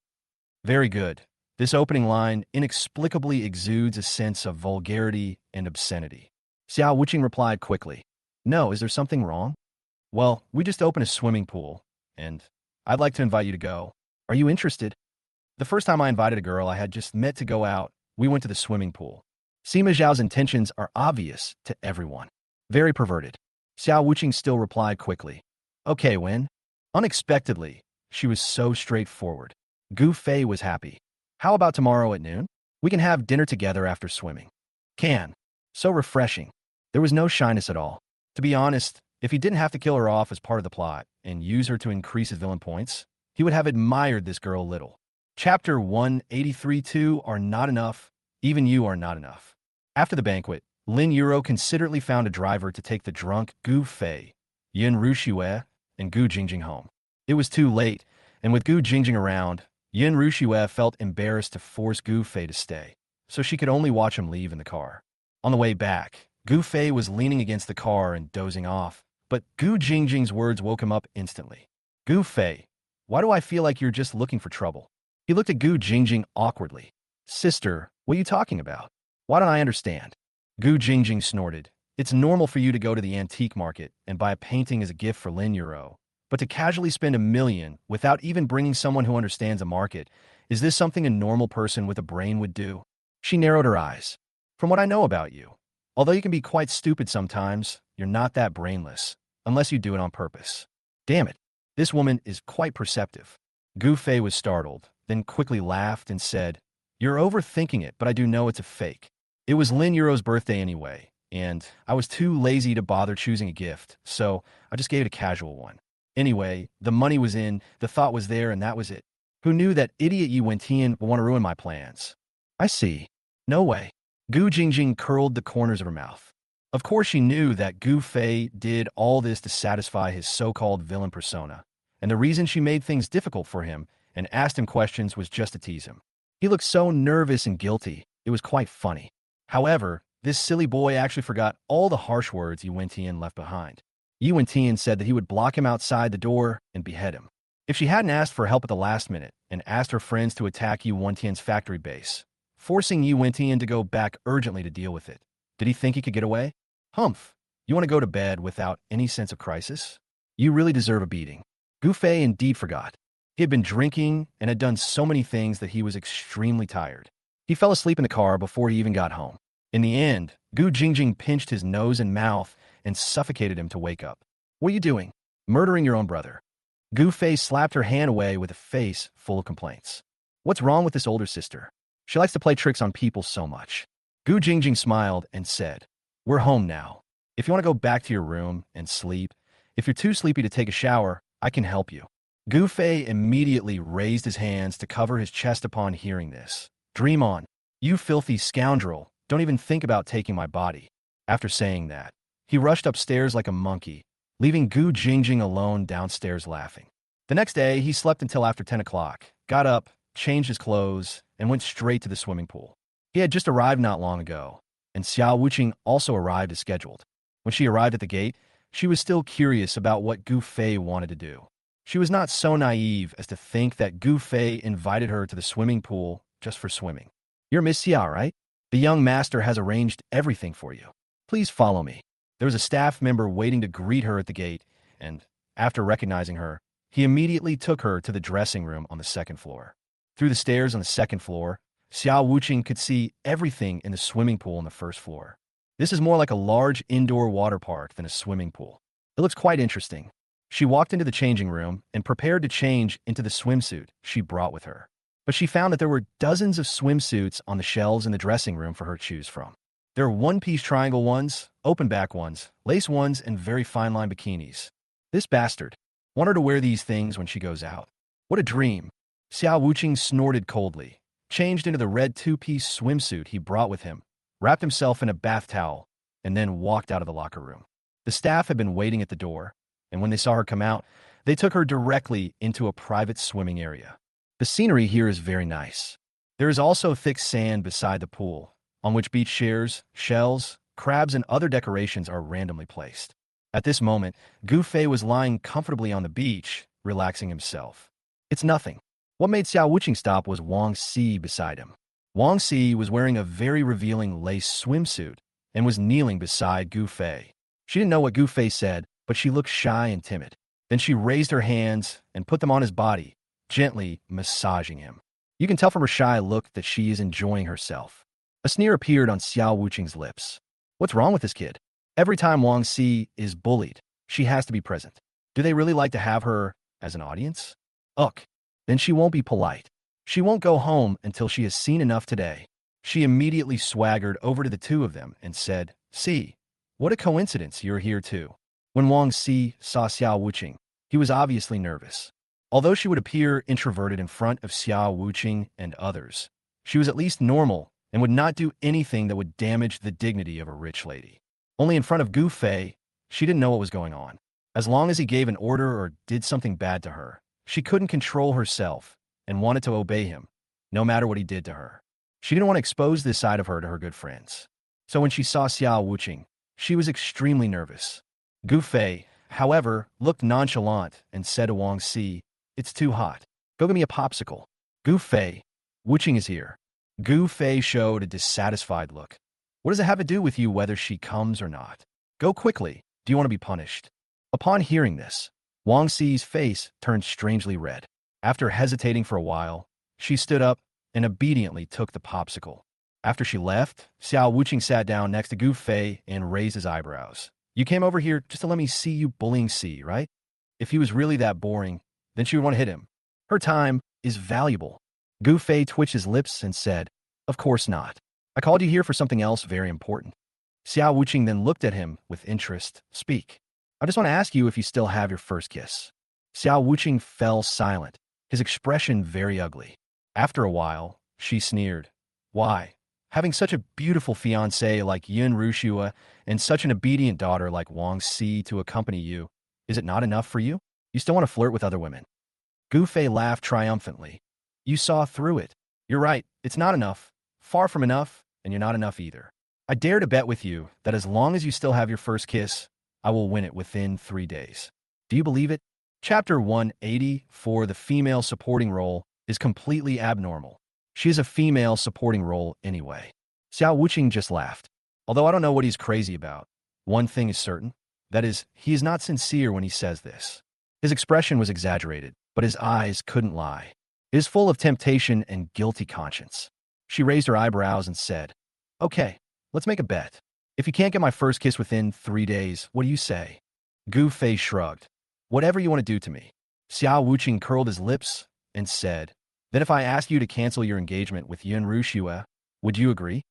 Very good. This opening line inexplicably exudes a sense of vulgarity and obscenity. Xiao Wuqing replied quickly. No, is there something wrong? Well, we just opened a swimming pool, and I'd like to invite you to go. Are you interested? The first time I invited a girl I had just met to go out, we went to the swimming pool. Sima Zhao's intentions are obvious to everyone. Very perverted. Xiao Wuqing still replied quickly. Okay, when? Unexpectedly, she was so straightforward. Gu Fei was happy. How about tomorrow at noon? We can have dinner together after swimming. Can. So refreshing. There was no shyness at all. To be honest, if he didn't have to kill her off as part of the plot and use her to increase his villain points, he would have admired this girl a little. Chapter 183-2 are not enough. Even you are not enough. After the banquet, Lin Yuro considerately found a driver to take the drunk Gu Fei, Yin Ruxue, and Gu Jingjing home. It was too late, and with Gu Jingjing around, Yin Ruxue felt embarrassed to force Gu Fei to stay, so she could only watch him leave in the car. On the way back, Gu Fei was leaning against the car and dozing off, but Gu Jingjing's words woke him up instantly. Gu Fei, why do I feel like you're just looking for trouble? He looked at Gu Jingjing awkwardly. Sister, what are you talking about? Why don't I understand? Gu Jingjing snorted. It's normal for you to go to the antique market and buy a painting as a gift for Lin Yuro, but to casually spend $1 million without even bringing someone who understands a market, is this something a normal person with a brain would do? She narrowed her eyes. From what I know about you, although you can be quite stupid sometimes, you're not that brainless, unless you do it on purpose. Damn it, this woman is quite perceptive. Gu Fei was startled, then quickly laughed and said, You're overthinking it, but I do know it's a fake. It was Lin Yuro's birthday anyway, and I was too lazy to bother choosing a gift, so I just gave it a casual one. Anyway, the money was in, the thought was there, and that was it. Who knew that idiot Yi Wentian would want to ruin my plans? I see. No way. Gu Jingjing curled the corners of her mouth. Of course she knew that Gu Fei did all this to satisfy his so-called villain persona, and the reason she made things difficult for him and asked him questions was just to tease him. He looked so nervous and guilty, it was quite funny. However, this silly boy actually forgot all the harsh words Yi Wentian left behind. Yi Wentian said that he would block him outside the door and behead him. If she hadn't asked for help at the last minute and asked her friends to attack Yi Wentian's factory base, forcing Yi Wentian to go back urgently to deal with it, did he think he could get away? Humph! You want to go to bed without any sense of crisis? You really deserve a beating. Gu Fei indeed forgot. He had been drinking and had done so many things that he was extremely tired. He fell asleep in the car before he even got home. In the end, Gu Jingjing pinched his nose and mouth and suffocated him to wake up. What are you doing? Murdering your own brother. Gu Fei slapped her hand away with a face full of complaints. What's wrong with this older sister? She likes to play tricks on people so much. Gu Jingjing smiled and said, We're home now. If you want to go back to your room and sleep, if you're too sleepy to take a shower, I can help you. Gu Fei immediately raised his hands to cover his chest upon hearing this. Dream on. You filthy scoundrel, don't even think about taking my body. After saying that, he rushed upstairs like a monkey, leaving Gu Jingjing alone downstairs laughing. The next day, he slept until after 10 o'clock, got up, changed his clothes, and went straight to the swimming pool. He had just arrived not long ago, and Xiao Wuqing also arrived as scheduled. When she arrived at the gate, she was still curious about what Gu Fei wanted to do. She was not so naive as to think that Gu Fei invited her to the swimming pool just for swimming. You're Miss Xiao, right? The young master has arranged everything for you. Please follow me. There was a staff member waiting to greet her at the gate, and after recognizing her, he immediately took her to the dressing room on the second floor. Through the stairs on the second floor, Xiao Wuqing could see everything in the swimming pool on the first floor. This is more like a large indoor water park than a swimming pool. It looks quite interesting. She walked into the changing room and prepared to change into the swimsuit she brought with her. But she found that there were dozens of swimsuits on the shelves in the dressing room for her to choose from. There were one-piece triangle ones, open-back ones, lace ones, and very fine-line bikinis. This bastard. Want her to wear these things when she goes out. What a dream. Xiao Wuqing snorted coldly, changed into the red two-piece swimsuit he brought with him, wrapped himself in a bath towel, and then walked out of the locker room. The staff had been waiting at the door, and when they saw her come out, they took her directly into a private swimming area. The scenery here is very nice. There is also thick sand beside the pool, on which beach chairs, shells, crabs, and other decorations are randomly placed. At this moment, Gu Fei was lying comfortably on the beach, relaxing himself. It's nothing. What made Xiao Wuqing stop was Wang Si beside him. Wang Si was wearing a very revealing lace swimsuit and was kneeling beside Gu Fei. She didn't know what Gu Fei said, but she looked shy and timid. Then she raised her hands and put them on his body, gently massaging him. You can tell from her shy look that she is enjoying herself. A sneer appeared on Xiao Wuqing's lips. What's wrong with this kid? Every time Wang Si is bullied, she has to be present. Do they really like to have her as an audience? Ugh. Then she won't be polite. She won't go home until she has seen enough today. She immediately swaggered over to the two of them and said, "See, what a coincidence you're here too." When Wang Si saw Xiao Wuqing, he was obviously nervous. Although she would appear introverted in front of Xiao Wuqing and others, she was at least normal and would not do anything that would damage the dignity of a rich lady. Only in front of Gu Fei, she didn't know what was going on. As long as he gave an order or did something bad to her, she couldn't control herself and wanted to obey him, no matter what he did to her. She didn't want to expose this side of her to her good friends. So when she saw Xiao Wuqing, she was extremely nervous. Gu Fei, however, looked nonchalant and said to Wang Si, "It's too hot. Go get me a popsicle." Gu Fei, Wuqing is here. Gu Fei showed a dissatisfied look. What does it have to do with you whether she comes or not? Go quickly. Do you want to be punished? Upon hearing this, Wang Si's face turned strangely red. After hesitating for a while, she stood up and obediently took the popsicle. After she left, Xiao Wuqing sat down next to Gu Fei and raised his eyebrows. You came over here just to let me see you bullying C, right? If he was really that boring, then she would want to hit him. Her time is valuable. Gu Fei twitched his lips and said, "Of course not. I called you here for something else very important." Xiao Wuqing then looked at him with interest. "Speak. I just want to ask you if you still have your first kiss." Xiao Wuqing fell silent, his expression very ugly. After a while, she sneered. "Why? Having such a beautiful fiancé like Yin Rushua and such an obedient daughter like Wang Si to accompany you, is it not enough for you? You still want to flirt with other women?" Gu Fei laughed triumphantly. "You saw through it. You're right, it's not enough. Far from enough, and you're not enough either. I dare to bet with you that as long as you still have your first kiss, I will win it within 3 days. Do you believe it?" Chapter 184. The female supporting role is completely abnormal. She is a female supporting role anyway. Xiao Wuqing just laughed. Although I don't know what he's crazy about, one thing is certain. That is, he is not sincere when he says this. His expression was exaggerated, but his eyes couldn't lie. It is full of temptation and guilty conscience. She raised her eyebrows and said, "Okay, let's make a bet. If you can't get my first kiss within 3 days, what do you say?" Gu Fei shrugged. "Whatever you want to do to me." Xiao Wuqing curled his lips and said, "Then if I ask you to cancel your engagement with Yin Rushua, would you agree?"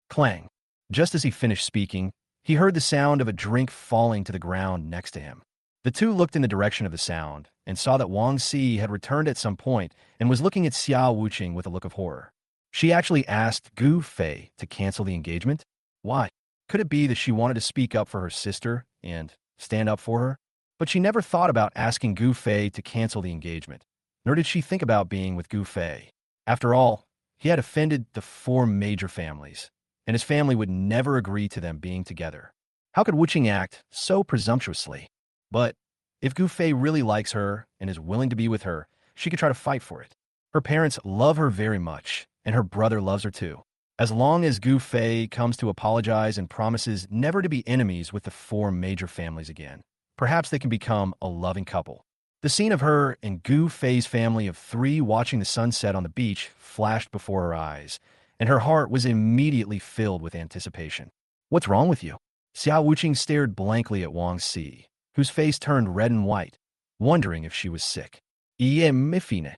Clang. Just as he finished speaking, he heard the sound of a drink falling to the ground next to him. The two looked in the direction of the sound and saw that Wang Si had returned at some point and was looking at Xiao Wuqing with a look of horror. She actually asked Gu Fei to cancel the engagement? Why? Could it be that she wanted to speak up for her sister and stand up for her? But she never thought about asking Gu Fei to cancel the engagement, nor did she think about being with Gu Fei. After all, he had offended the 4 major families, and his family would never agree to them being together. How could Wuqing act so presumptuously? But if Gu Fei really likes her and is willing to be with her, she could try to fight for it. Her parents love her very much, and her brother loves her too. As long as Gu Fei comes to apologize and promises never to be enemies with the 4 major families again, perhaps they can become a loving couple. The scene of her and Gu Fei's family of 3 watching the sunset on the beach flashed before her eyes, and her heart was immediately filled with anticipation. "What's wrong with you?" Xiao Wuqing stared blankly at Wang Si, whose face turned red and white, wondering if she was sick. "Iye mifine."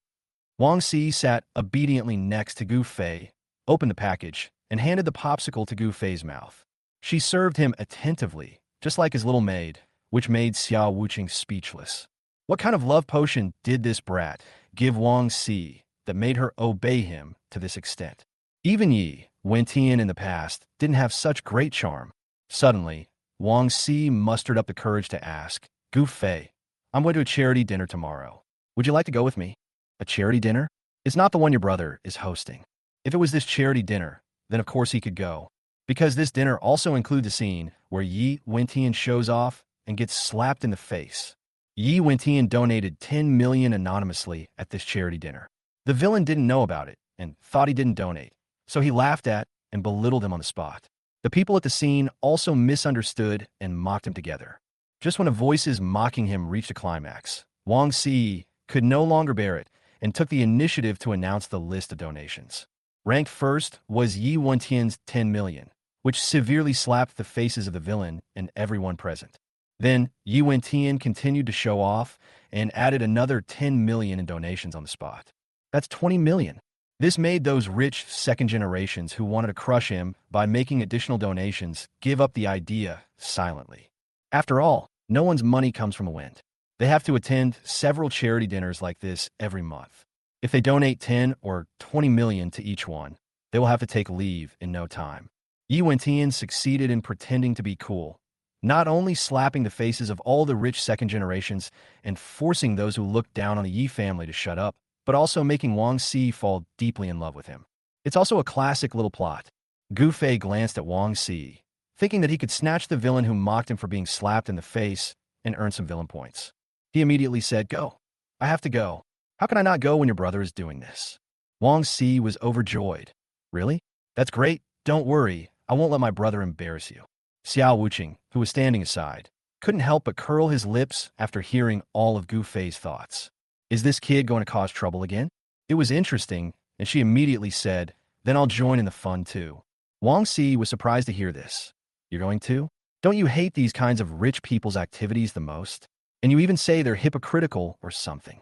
Wang Si sat obediently next to Gu Fei, opened the package, and handed the popsicle to Gu Fei's mouth. She served him attentively, just like his little maid, which made Xiao Wuqing speechless. What kind of love potion did this brat give Wang Si that made her obey him to this extent? Even Yi Wentian in the past didn't have such great charm. Suddenly, Wang Si mustered up the courage to ask, "Gu Fei, I'm going to a charity dinner tomorrow. Would you like to go with me?" "A charity dinner? It's not the one your brother is hosting." If it was this charity dinner, then of course he could go, because this dinner also includes a scene where Yi Wentian shows off and gets slapped in the face. Yi Wentian donated 10 million anonymously at this charity dinner. The villain didn't know about it and thought he didn't donate, so he laughed at and belittled him on the spot. The people at the scene also misunderstood and mocked him together. Just when the voices mocking him reached a climax, Wang Si could no longer bear it and took the initiative to announce the list of donations. Ranked first was Yi Wentian's 10 million, which severely slapped the faces of the villain and everyone present. Then, Yi Wentian continued to show off and added another 10 million in donations on the spot. That's 20 million. This made those rich second generations who wanted to crush him by making additional donations give up the idea silently. After all, no one's money comes from the wind. They have to attend several charity dinners like this every month. If they donate 10 or 20 million to each one, they will have to take leave in no time. Yi Wentian succeeded in pretending to be cool, not only slapping the faces of all the rich second generations and forcing those who looked down on the Yi family to shut up, but also making Wang Si fall deeply in love with him. It's also a classic little plot. Gu Fei glanced at Wang Si, thinking that he could snatch the villain who mocked him for being slapped in the face and earn some villain points. He immediately said, "Go. I have to go. How can I not go when your brother is doing this?" Wang Si was overjoyed. "Really? That's great. Don't worry. I won't let my brother embarrass you." Xiao Wuqing, who was standing aside, couldn't help but curl his lips after hearing all of Gu Fei's thoughts. Is this kid going to cause trouble again? It was interesting, and she immediately said, "Then I'll join in the fun too." Wang Si was surprised to hear this. "You're going to? Don't you hate these kinds of rich people's activities the most? And you even say they're hypocritical or something."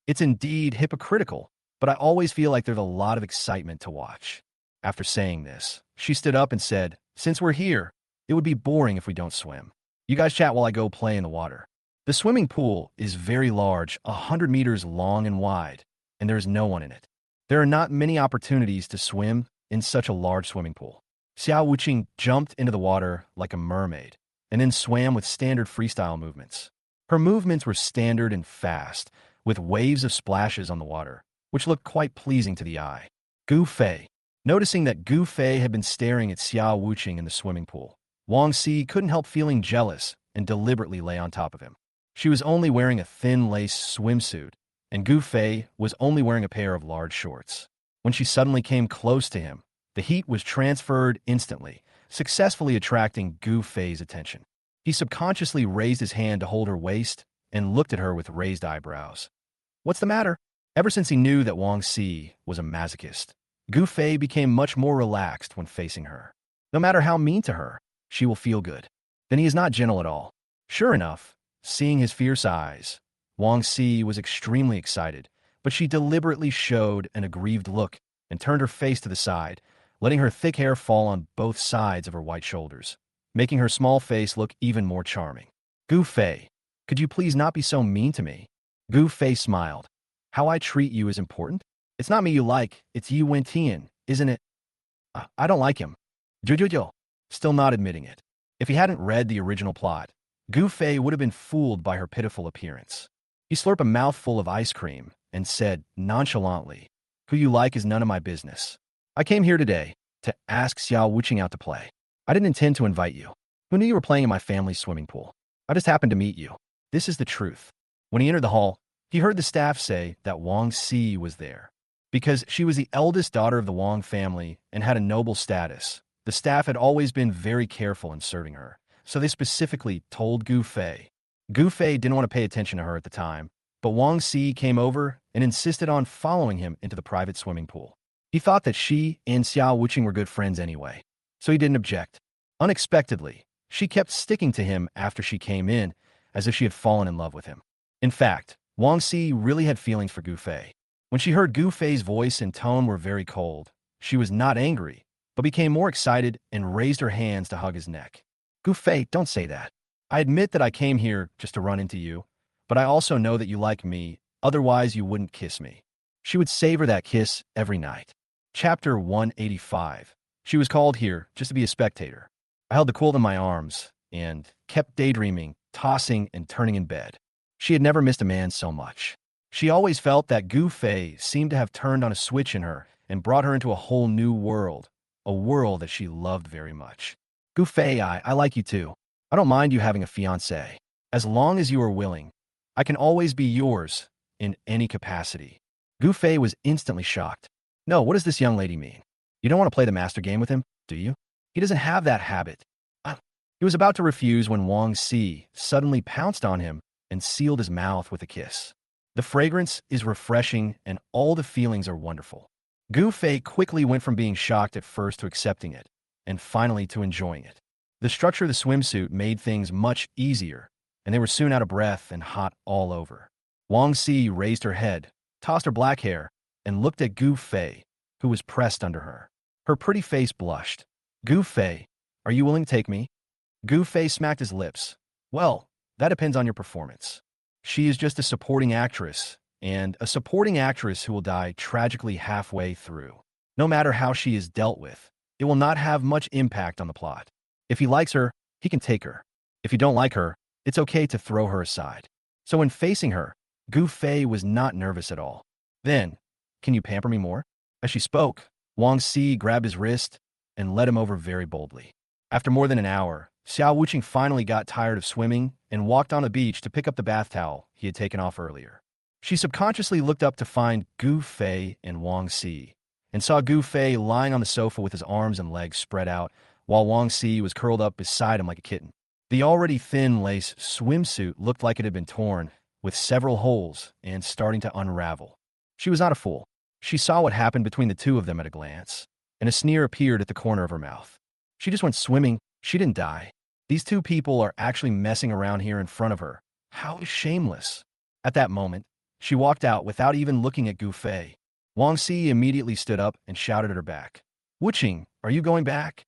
"It's indeed hypocritical, but I always feel like there's a lot of excitement to watch." After saying this, she stood up and said, "Since we're here, it would be boring if we don't swim. You guys chat while I go play in the water." The swimming pool is very large, 100 meters long and wide, and there is no one in it. There are not many opportunities to swim in such a large swimming pool. Xiao Wuqing jumped into the water like a mermaid, and then swam with standard freestyle movements. Her movements were standard and fast, with waves of splashes on the water, which looked quite pleasing to the eye. Gu Fei. Noticing that Gu Fei had been staring at Xiao Wuqing in the swimming pool, Wang Si couldn't help feeling jealous and deliberately lay on top of him. She was only wearing a thin lace swimsuit, and Gu Fei was only wearing a pair of large shorts. When she suddenly came close to him, the heat was transferred instantly, successfully attracting Gu Fei's attention. He subconsciously raised his hand to hold her waist and looked at her with raised eyebrows. What's the matter? Ever since he knew that Wang Si was a masochist, Gu Fei became much more relaxed when facing her. No matter how mean to her, she will feel good. Then he is not gentle at all. Sure enough, seeing his fierce eyes, Wang Si was extremely excited, but she deliberately showed an aggrieved look and turned her face to the side, letting her thick hair fall on both sides of her white shoulders, making her small face look even more charming. "Gu Fei, could you please not be so mean to me?" Gu Fei smiled. "How I treat you is important? It's not me you like, it's Yi Wentian, isn't it?" I don't like him." Jojojo, still not admitting it. If he hadn't read the original plot, Gu Fei would have been fooled by her pitiful appearance. He slurped a mouthful of ice cream and said nonchalantly, "Who you like is none of my business. I came here today to ask Xiao Wuqing out to play. I didn't intend to invite you. Who knew you were playing in my family's swimming pool? I just happened to meet you. This is the truth." When he entered the hall, he heard the staff say that Wang Si was there. Because she was the eldest daughter of the Wang family and had a noble status, the staff had always been very careful in serving her, so they specifically told Gu Fei. Gu Fei didn't want to pay attention to her at the time, but Wang Si came over and insisted on following him into the private swimming pool. He thought that she and Xiao Wuqing were good friends anyway, so he didn't object. Unexpectedly, she kept sticking to him after she came in, as if she had fallen in love with him. In fact, Wang Si really had feelings for Gu Fei. When she heard Gu Fei's voice and tone were very cold, she was not angry, but became more excited and raised her hands to hug his neck. "Gu Fei, don't say that. I admit that I came here just to run into you, but I also know that you like me, otherwise you wouldn't kiss me." She would savor that kiss every night. Chapter 185. She was called here just to be a spectator. I held the quilt in my arms and kept daydreaming, tossing and turning in bed. She had never missed a man so much. She always felt that Gu Fei seemed to have turned on a switch in her and brought her into a whole new world, a world that she loved very much. "Gu Fei, I like you too. I don't mind you having a fiancé. As long as you are willing, I can always be yours in any capacity." Gu Fei was instantly shocked. "No, what does this young lady mean? You don't want to play the master game with him, do you?" He doesn't have that habit. Ah. He was about to refuse when Wang Si suddenly pounced on him and sealed his mouth with a kiss. The fragrance is refreshing and all the feelings are wonderful. Gu Fei quickly went from being shocked at first to accepting it, and finally to enjoying it. The structure of the swimsuit made things much easier, and they were soon out of breath and hot all over. Wang Si raised her head, tossed her black hair, and looked at Gu Fei, who was pressed under her. Her pretty face blushed. Gu Fei, are you willing to take me? Gu Fei smacked his lips. Well, that depends on your performance. She is just a supporting actress, and a supporting actress who will die tragically halfway through. No matter how she is dealt with, it will not have much impact on the plot. If he likes her, he can take her. If you don't like her, it's okay to throw her aside. So in facing her, Gu Fei was not nervous at all. Then, can you pamper me more? As she spoke, Wang Si grabbed his wrist and led him over very boldly. After more than an hour, Xiao Wuqing finally got tired of swimming and walked on the beach to pick up the bath towel he had taken off earlier. She subconsciously looked up to find Gu Fei and Wang Si, and saw Gu Fei lying on the sofa with his arms and legs spread out, while Wang Si was curled up beside him like a kitten. The already thin lace swimsuit looked like it had been torn, with several holes and starting to unravel. She was not a fool. She saw what happened between the two of them at a glance, and a sneer appeared at the corner of her mouth. She just went swimming. She didn't die. These two people are actually messing around here in front of her. How shameless. At that moment, she walked out without even looking at Gu Fei. Wang Si immediately stood up and shouted at her back. Wuqing, are you going back?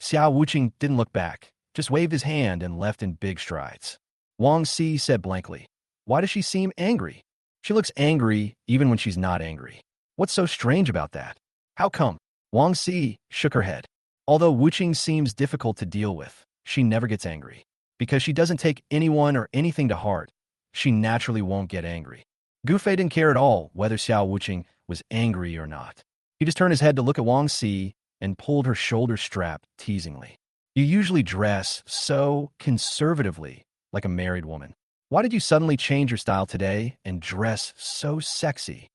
Xiao Wuqing didn't look back, just waved his hand and left in big strides. Wang Si said blankly, why does she seem angry? She looks angry even when she's not angry. What's so strange about that? How come? Wang Si shook her head. Although Wuqing seems difficult to deal with, she never gets angry. Because she doesn't take anyone or anything to heart, she naturally won't get angry. Gu Fei didn't care at all whether Xiao Wuqing was angry or not. He just turned his head to look at Wang Si and pulled her shoulder strap teasingly. You usually dress so conservatively, like a married woman. Why did you suddenly change your style today and dress so sexy?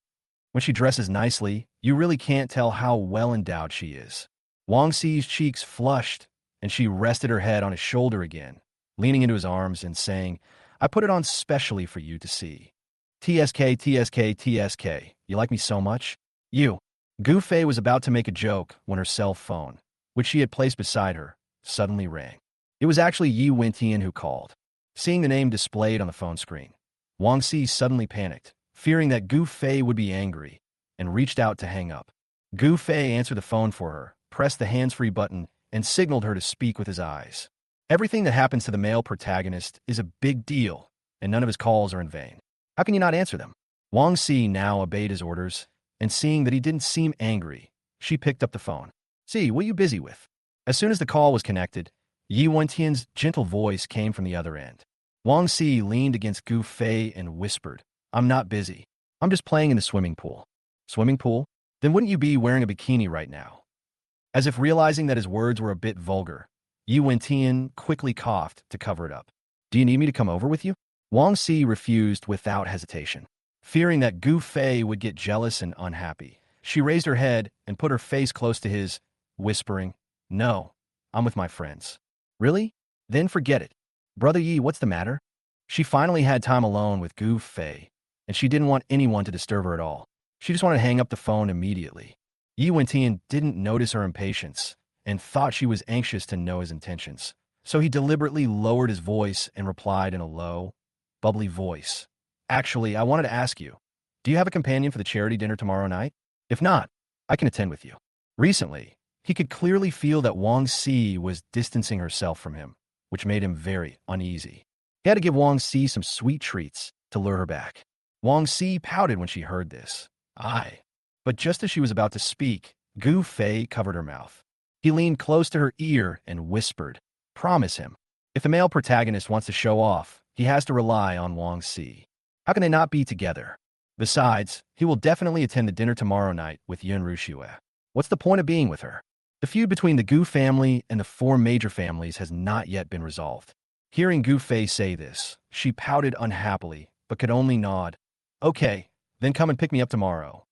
When she dresses nicely, you really can't tell how well endowed she is. Wang Si's cheeks flushed, and she rested her head on his shoulder again, leaning into his arms and saying, I put it on specially for you to see. TSK, TSK, TSK, you like me so much? You. Gu Fei was about to make a joke when her cell phone, which she had placed beside her, suddenly rang. It was actually Yi Wentian who called. Seeing the name displayed on the phone screen, Wang Si suddenly panicked, fearing that Gu Fei would be angry, and reached out to hang up. Gu Fei answered the phone for her, pressed the hands-free button, and signaled her to speak with his eyes. Everything that happens to the male protagonist is a big deal, and none of his calls are in vain. How can you not answer them? Wang Si now obeyed his orders, and seeing that he didn't seem angry, she picked up the phone. See, what are you busy with? As soon as the call was connected, Yi Wentian's gentle voice came from the other end. Wang Si leaned against Gu Fei and whispered, I'm not busy. I'm just playing in the swimming pool. Swimming pool? Then wouldn't you be wearing a bikini right now? As if realizing that his words were a bit vulgar, Yi Wentian quickly coughed to cover it up. Do you need me to come over with you? Wang Si refused without hesitation. Fearing that Gu Fei would get jealous and unhappy, she raised her head and put her face close to his, whispering, No, I'm with my friends. Really? Then forget it. Brother Yi, what's the matter? She finally had time alone with Gu Fei, and she didn't want anyone to disturb her at all. She just wanted to hang up the phone immediately. Yi Wentian didn't notice her impatience and thought she was anxious to know his intentions, so he deliberately lowered his voice and replied in a low, bubbly voice. Actually, I wanted to ask you, do you have a companion for the charity dinner tomorrow night? If not, I can attend with you. Recently, he could clearly feel that Wang Si was distancing herself from him, which made him very uneasy. He had to give Wang Si some sweet treats to lure her back. Wang Si pouted when she heard this. Aye. But just as she was about to speak, Gu Fei covered her mouth. He leaned close to her ear and whispered, Promise him. If the male protagonist wants to show off, he has to rely on Wang Si. How can they not be together? Besides, he will definitely attend the dinner tomorrow night with Yun Ruxue. What's the point of being with her? The feud between the Gu family and the four major families has not yet been resolved. Hearing Gu Fei say this, she pouted unhappily, but could only nod. Okay, then come and pick me up tomorrow.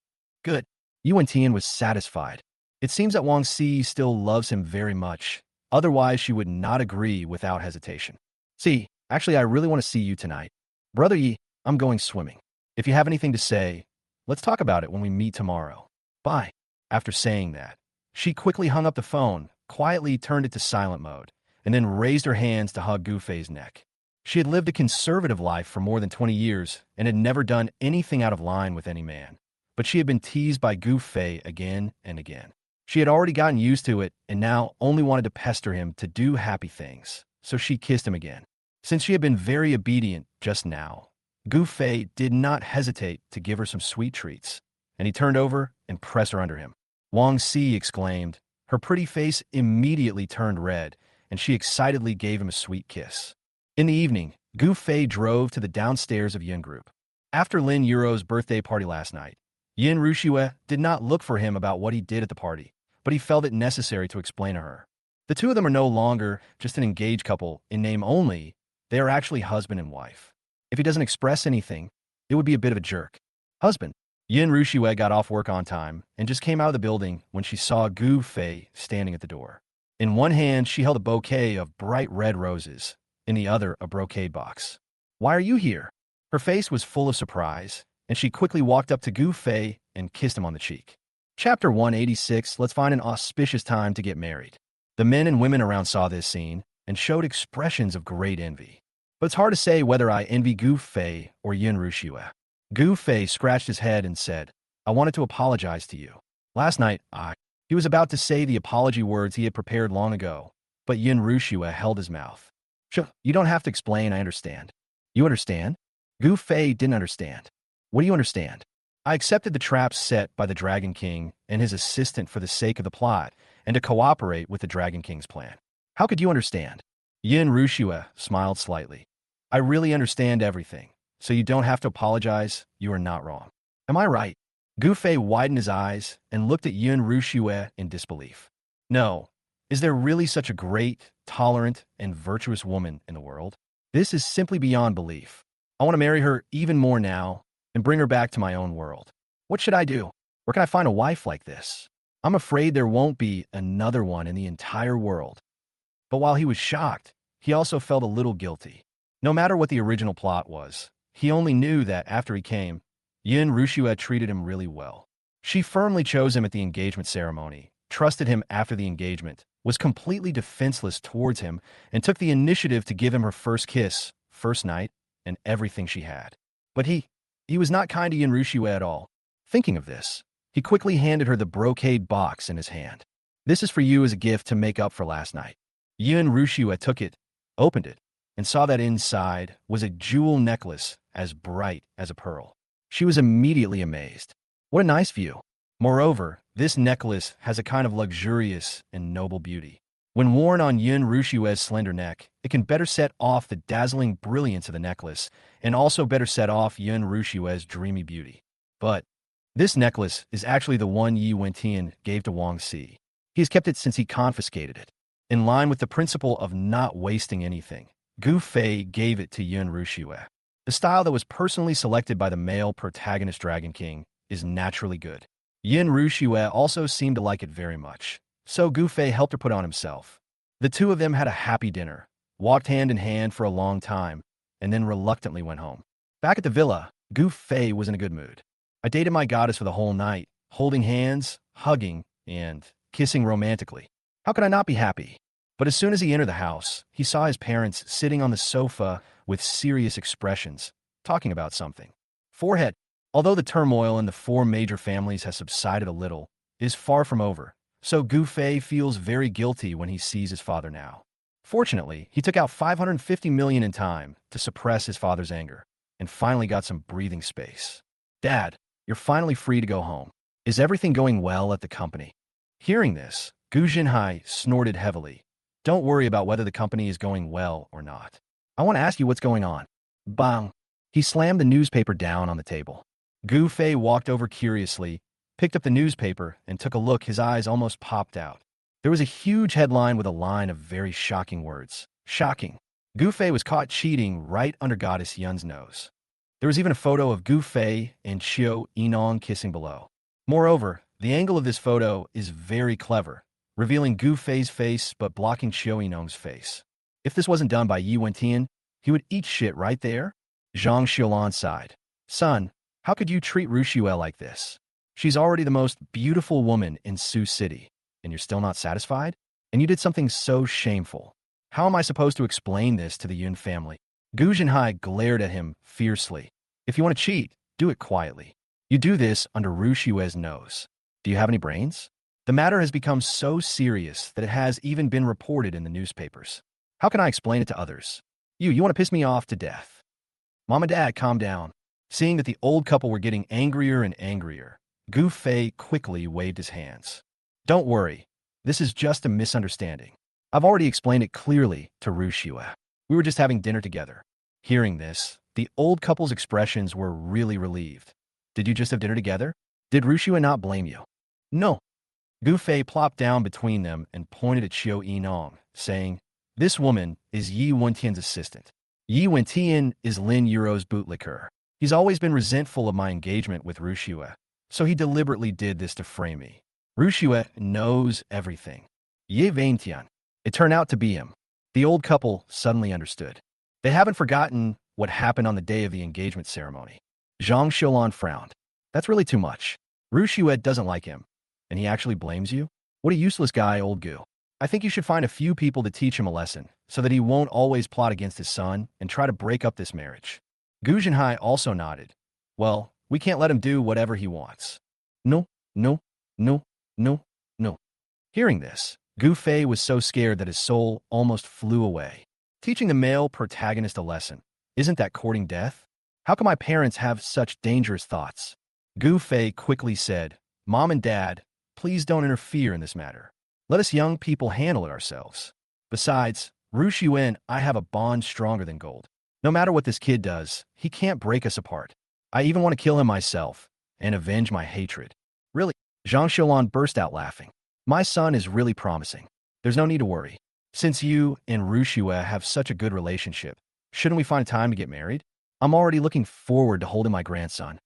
Good. Yuan Tian was satisfied. It seems that Wang Si still loves him very much. Otherwise, she would not agree without hesitation. See, actually, I really want to see you tonight. Brother Yi, I'm going swimming. If you have anything to say, let's talk about it when we meet tomorrow. Bye. After saying that, she quickly hung up the phone, quietly turned it to silent mode, and then raised her hands to hug Gu Fei's neck. She had lived a conservative life for more than 20 years and had never done anything out of line with any man. But she had been teased by Gu Fei again and again. She had already gotten used to it and now only wanted to pester him to do happy things, so she kissed him again. Since she had been very obedient just now, Gu Fei did not hesitate to give her some sweet treats, and he turned over and pressed her under him. Wang Si exclaimed. Her pretty face immediately turned red, and she excitedly gave him a sweet kiss. In the evening, Gu Fei drove to the downstairs of Yin Group. After Lin Yuro's birthday party last night, Yin Rushue did not look for him about what he did at the party, but he felt it necessary to explain to her. The two of them are no longer just an engaged couple in name only, they are actually husband and wife. If he doesn't express anything, it would be a bit of a jerk. Husband. Yin Rushue got off work on time and just came out of the building when she saw Gu Fei standing at the door. In one hand, she held a bouquet of bright red roses, in the other a brocade box. Why are you here? Her face was full of surprise, and she quickly walked up to Gu Fei and kissed him on the cheek. Chapter 186, let's find an auspicious time to get married. The men and women around saw this scene and showed expressions of great envy. But it's hard to say whether I envy Gu Fei or Yin Rushue. Gu Fei scratched his head and said, I wanted to apologize to you. Last night, He was about to say the apology words he had prepared long ago, but Yin Rushue held his mouth. Sure, you don't have to explain, I understand. You understand? Gu Fei didn't understand. What do you understand? I accepted the traps set by the Dragon King and his assistant for the sake of the plot and to cooperate with the Dragon King's plan. How could you understand? Yin Rushue smiled slightly. I really understand everything, so you don't have to apologize. You are not wrong. Am I right? Gu Fei widened his eyes and looked at Yin Rushue in disbelief. No. Is there really such a great, tolerant, and virtuous woman in the world? This is simply beyond belief. I want to marry her even more now and bring her back to my own world. What should I do? Where can I find a wife like this? I'm afraid there won't be another one in the entire world. But while he was shocked, he also felt a little guilty. No matter what the original plot was, he only knew that after he came, Yin Rushue treated him really well. She firmly chose him at the engagement ceremony, trusted him after the engagement, was completely defenseless towards him, and took the initiative to give him her first kiss, first night, and everything she had. But he was not kind to Yin Rushue at all. Thinking of this, he quickly handed her the brocade box in his hand. This is for you as a gift to make up for last night. Yin Rushue took it, opened it, and saw that inside was a jewel necklace as bright as a pearl. She was immediately amazed. What a nice view. Moreover, this necklace has a kind of luxurious and noble beauty. When worn on Yin Rushue's slender neck, it can better set off the dazzling brilliance of the necklace and also better set off Yin Rushue's dreamy beauty. But this necklace is actually the one Yi Wentian gave to Wang Si. He has kept it since he confiscated it. In line with the principle of not wasting anything, Gu Fei gave it to Yin Rushue. The style that was personally selected by the male protagonist Dragon King is naturally good. Yin Rushue also seemed to like it very much, so Gu Fei helped her put on himself. The two of them had a happy dinner, walked hand in hand for a long time, and then reluctantly went home. Back at the villa, Gu Fei was in a good mood. I dated my goddess for the whole night, holding hands, hugging, and kissing romantically. How could I not be happy? But as soon as he entered the house, he saw his parents sitting on the sofa with serious expressions, talking about something. Forehead. Although the turmoil in the four major families has subsided a little, it is far from over, so Gu Fei feels very guilty when he sees his father now. Fortunately, he took out 550 million in time to suppress his father's anger, and finally got some breathing space. Dad, you're finally free to go home. Is everything going well at the company? Hearing this, Gu Jinhai snorted heavily. Don't worry about whether the company is going well or not. I want to ask you what's going on. Bang! He slammed the newspaper down on the table. Gu Fei walked over curiously, picked up the newspaper, and took a look. His eyes almost popped out. There was a huge headline with a line of very shocking words. Shocking. Gu Fei was caught cheating right under Goddess Yun's nose. There was even a photo of Gu Fei and Qiu Yinong kissing below. Moreover, The angle of this photo is very clever, revealing Gu Fei's face but blocking Xiao Yinong's face. If this wasn't done by Yi Wentian, he would eat shit right there. Zhang Xiaolan sighed. Son, how could you treat Rushue like this? She's already the most beautiful woman in Sioux City, and you're still not satisfied? And you did something so shameful. How am I supposed to explain this to the Yun family? Gu Zhenhai glared at him fiercely. If you want to cheat, do it quietly. You do this under Rushue's nose. Do you have any brains? The matter has become so serious that it has even been reported in the newspapers. How can I explain it to others? You want to piss me off to death. Mom and Dad, calm down. Seeing that the old couple were getting angrier and angrier, Gu Fei quickly waved his hands. Don't worry. This is just a misunderstanding. I've already explained it clearly to Rushue. We were just having dinner together. Hearing this, the old couple's expressions were really relieved. Did you just have dinner together? Did Rushue not blame you? No. Gu Fei plopped down between them and pointed at Xiao Yinong, saying, This woman is Yi Wentian's assistant. Yi Wentian is Lin Yuro's bootlicker. He's always been resentful of my engagement with Rushue, so he deliberately did this to frame me. Rushue knows everything. Yi Wentian. It turned out to be him. The old couple suddenly understood. They haven't forgotten what happened on the day of the engagement ceremony. Zhang Xiaolan frowned. That's really too much. Rushue doesn't like him, and he actually blames you? What a useless guy, old Gu. I think you should find a few people to teach him a lesson, so that he won't always plot against his son and try to break up this marriage. Gu Zhenhai also nodded. Well, we can't let him do whatever he wants. No, no, no, no, no. Hearing this, Gu Fei was so scared that his soul almost flew away. Teaching the male protagonist a lesson. Isn't that courting death? How can my parents have such dangerous thoughts? Gu Fei quickly said, Mom and Dad, please don't interfere in this matter. Let us young people handle it ourselves. Besides, Rushue and I have a bond stronger than gold. No matter what this kid does, he can't break us apart. I even want to kill him myself and avenge my hatred. Really? Zhang Xiaolan burst out laughing. My son is really promising. There's no need to worry. Since you and Rushue have such a good relationship, shouldn't we find time to get married? I'm already looking forward to holding my grandson.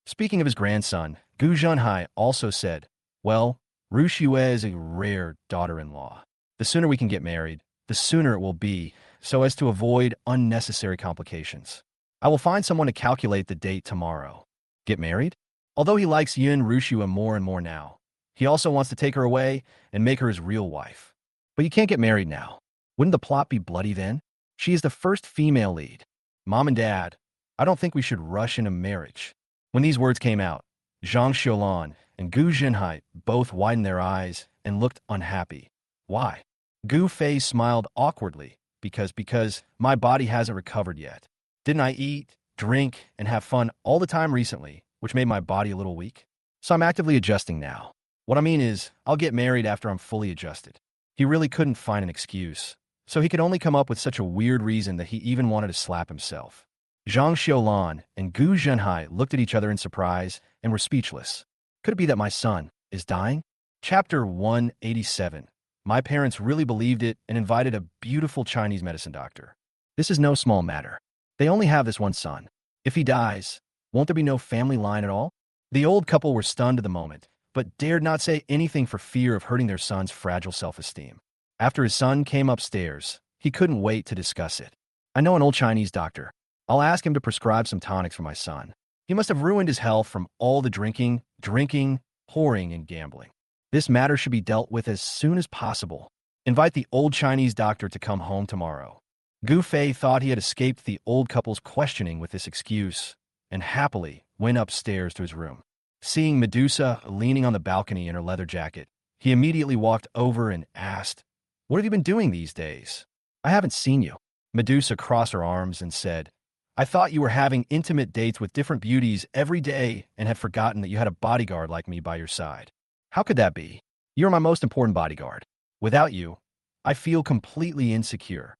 Speaking of his grandson, Gu Zhenhai also said, Well, Rushue is a rare daughter-in-law. The sooner we can get married, the sooner it will be, so as to avoid unnecessary complications. I will find someone to calculate the date tomorrow. Get married? Although he likes Yun Rushue more and more now, he also wants to take her away and make her his real wife. But you can't get married now. Wouldn't the plot be bloody then? She is the first female lead. Mom and Dad, I don't think we should rush into marriage. When these words came out, Zhang Xiaolan and Gu Zhenhai both widened their eyes and looked unhappy. Why? Gu Fei smiled awkwardly because my body hasn't recovered yet. Didn't I eat, drink, and have fun all the time recently, which made my body a little weak? So I'm actively adjusting now. What I mean is, I'll get married after I'm fully adjusted. He really couldn't find an excuse, so he could only come up with such a weird reason that he even wanted to slap himself. Zhang Xiaolan and Gu Zhenhai looked at each other in surprise and were speechless. Could it be that my son is dying? Chapter 187. My parents really believed it and invited a beautiful Chinese medicine doctor. This is no small matter. They only have this one son. If he dies, won't there be no family line at all? The old couple were stunned at the moment, but dared not say anything for fear of hurting their son's fragile self-esteem. After his son came upstairs, he couldn't wait to discuss it. I know an old Chinese doctor. I'll ask him to prescribe some tonics for my son. He must have ruined his health from all the drinking, whoring, and gambling. This matter should be dealt with as soon as possible. Invite the old Chinese doctor to come home tomorrow. Gu Fei thought he had escaped the old couple's questioning with this excuse, and happily went upstairs to his room. Seeing Medusa leaning on the balcony in her leather jacket, he immediately walked over and asked, What have you been doing these days? I haven't seen you. Medusa crossed her arms and said, I thought you were having intimate dates with different beauties every day and had forgotten that you had a bodyguard like me by your side. How could that be? You're my most important bodyguard. Without you, I feel completely insecure.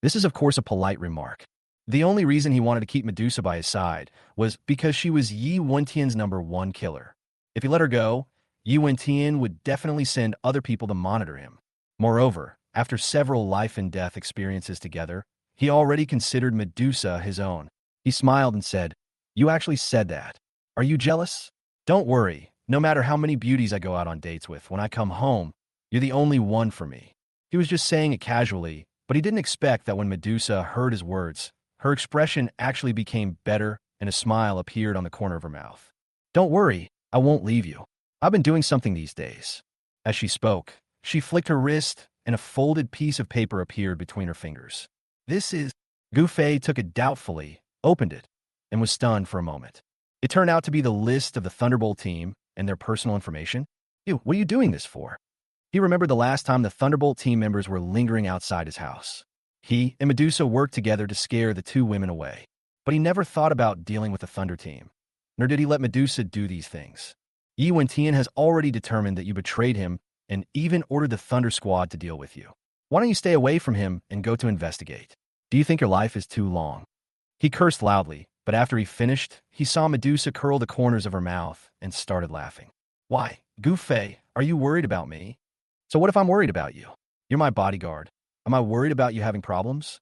This is, of course, a polite remark. The only reason he wanted to keep Medusa by his side was because she was Yi Wentian's #1 killer. If he let her go, Yi Wentian would definitely send other people to monitor him. Moreover, after several life-and-death experiences together, he already considered Medusa his own. He smiled and said, You actually said that. Are you jealous? Don't worry, No matter how many beauties I go out on dates with, when I come home, you're the only one for me. He was just saying it casually, but he didn't expect that when Medusa heard his words, her expression actually became better and a smile appeared on the corner of her mouth. Don't worry, I won't leave you. I've been doing something these days. As she spoke, she flicked her wrist and a folded piece of paper appeared between her fingers. This is... Gu Fei took it doubtfully, opened it, and was stunned for a moment. It turned out to be the list of the Thunderbolt team and their personal information. Ew, what are you doing this for? He remembered the last time the Thunderbolt team members were lingering outside his house. He and Medusa worked together to scare the two women away. But he never thought about dealing with the Thunder team, nor did he let Medusa do these things. Yi Wentian has already determined that you betrayed him and even ordered the Thunder Squad to deal with you. Why don't you stay away from him and go to investigate? Do you think your life is too long? He cursed loudly, but after he finished, he saw Medusa curl the corners of her mouth and started laughing. Why, Gu Fei, are you worried about me? So what if I'm worried about you? You're my bodyguard. Am I worried about you having problems?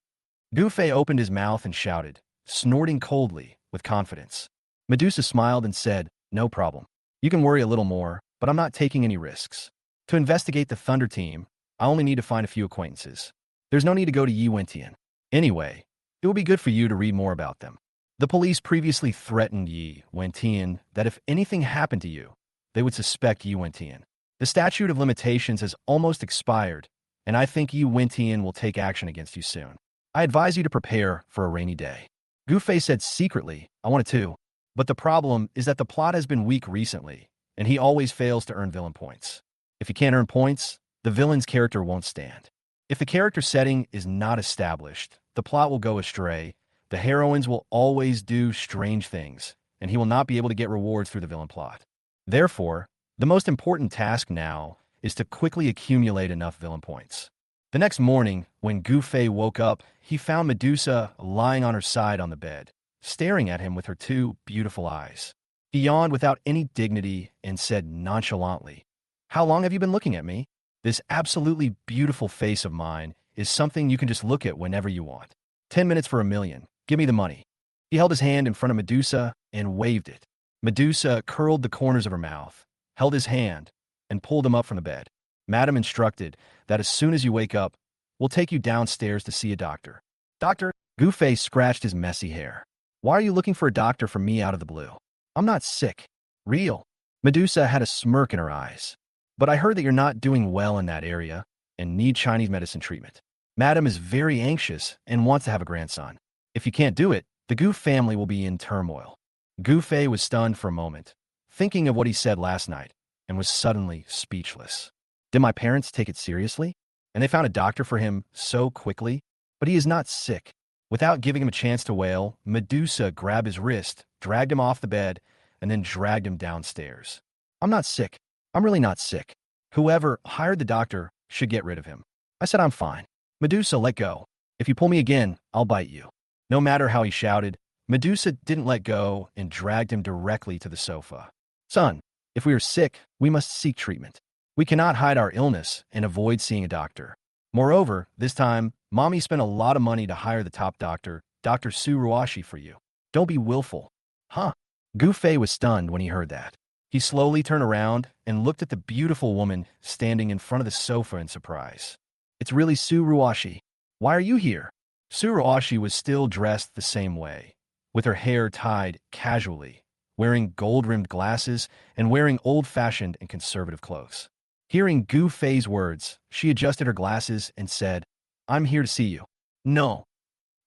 Gu Fei opened his mouth and shouted, snorting coldly, with confidence. Medusa smiled and said, no problem. You can worry a little more, but I'm not taking any risks. To investigate the Thunder team, I only need to find a few acquaintances. There's no need to go to Yi Wentian. Anyway, it will be good for you to read more about them. The police previously threatened Yi Wentian that if anything happened to you, they would suspect Yi Wentian. The statute of limitations has almost expired, and I think Yi Wentian will take action against you soon. I advise you to prepare for a rainy day. Gu Fei said secretly, I wanted to. But the problem is that the plot has been weak recently, and he always fails to earn villain points. If he can't earn points, the villain's character won't stand. If the character setting is not established, the plot will go astray, the heroines will always do strange things, and he will not be able to get rewards through the villain plot. Therefore, the most important task now is to quickly accumulate enough villain points. The next morning, when Gu Fei woke up, he found Medusa lying on her side on the bed, staring at him with her two beautiful eyes. He yawned without any dignity and said nonchalantly, How long have you been looking at me? This absolutely beautiful face of mine is something you can just look at whenever you want. 10 minutes for 1,000,000. Give me the money. He held his hand in front of Medusa and waved it. Medusa curled the corners of her mouth, held his hand, and pulled him up from the bed. Madam instructed that as soon as you wake up, we'll take you downstairs to see a doctor. Doctor? Gu Fei scratched his messy hair. Why are you looking for a doctor from me out of the blue? I'm not sick. Real. Medusa had a smirk in her eyes. But I heard that you're not doing well in that area and need Chinese medicine treatment. Madam is very anxious and wants to have a grandson. If you can't do it, the Gu family will be in turmoil. Gu Fei was stunned for a moment, thinking of what he said last night, and was suddenly speechless. Did my parents take it seriously? And they found a doctor for him so quickly? But he is not sick. Without giving him a chance to wail, Medusa grabbed his wrist, dragged him off the bed, and then dragged him downstairs. I'm not sick. I'm really not sick. Whoever hired the doctor should get rid of him. I said I'm fine. Medusa, let go. If you pull me again, I'll bite you. No matter how he shouted, Medusa didn't let go and dragged him directly to the sofa. Son, if we are sick, we must seek treatment. We cannot hide our illness and avoid seeing a doctor. Moreover, this time, Mommy spent a lot of money to hire the top doctor, Dr. Tsuruoshi, for you. Don't be willful. Huh? Gu Fei was stunned when he heard that. He slowly turned around and looked at the beautiful woman standing in front of the sofa in surprise. It's really Tsuruoshi. Why are you here? Tsuruoshi was still dressed the same way, with her hair tied casually, wearing gold-rimmed glasses and wearing old-fashioned and conservative clothes. Hearing Gu Fei's words, she adjusted her glasses and said, I'm here to see you. No.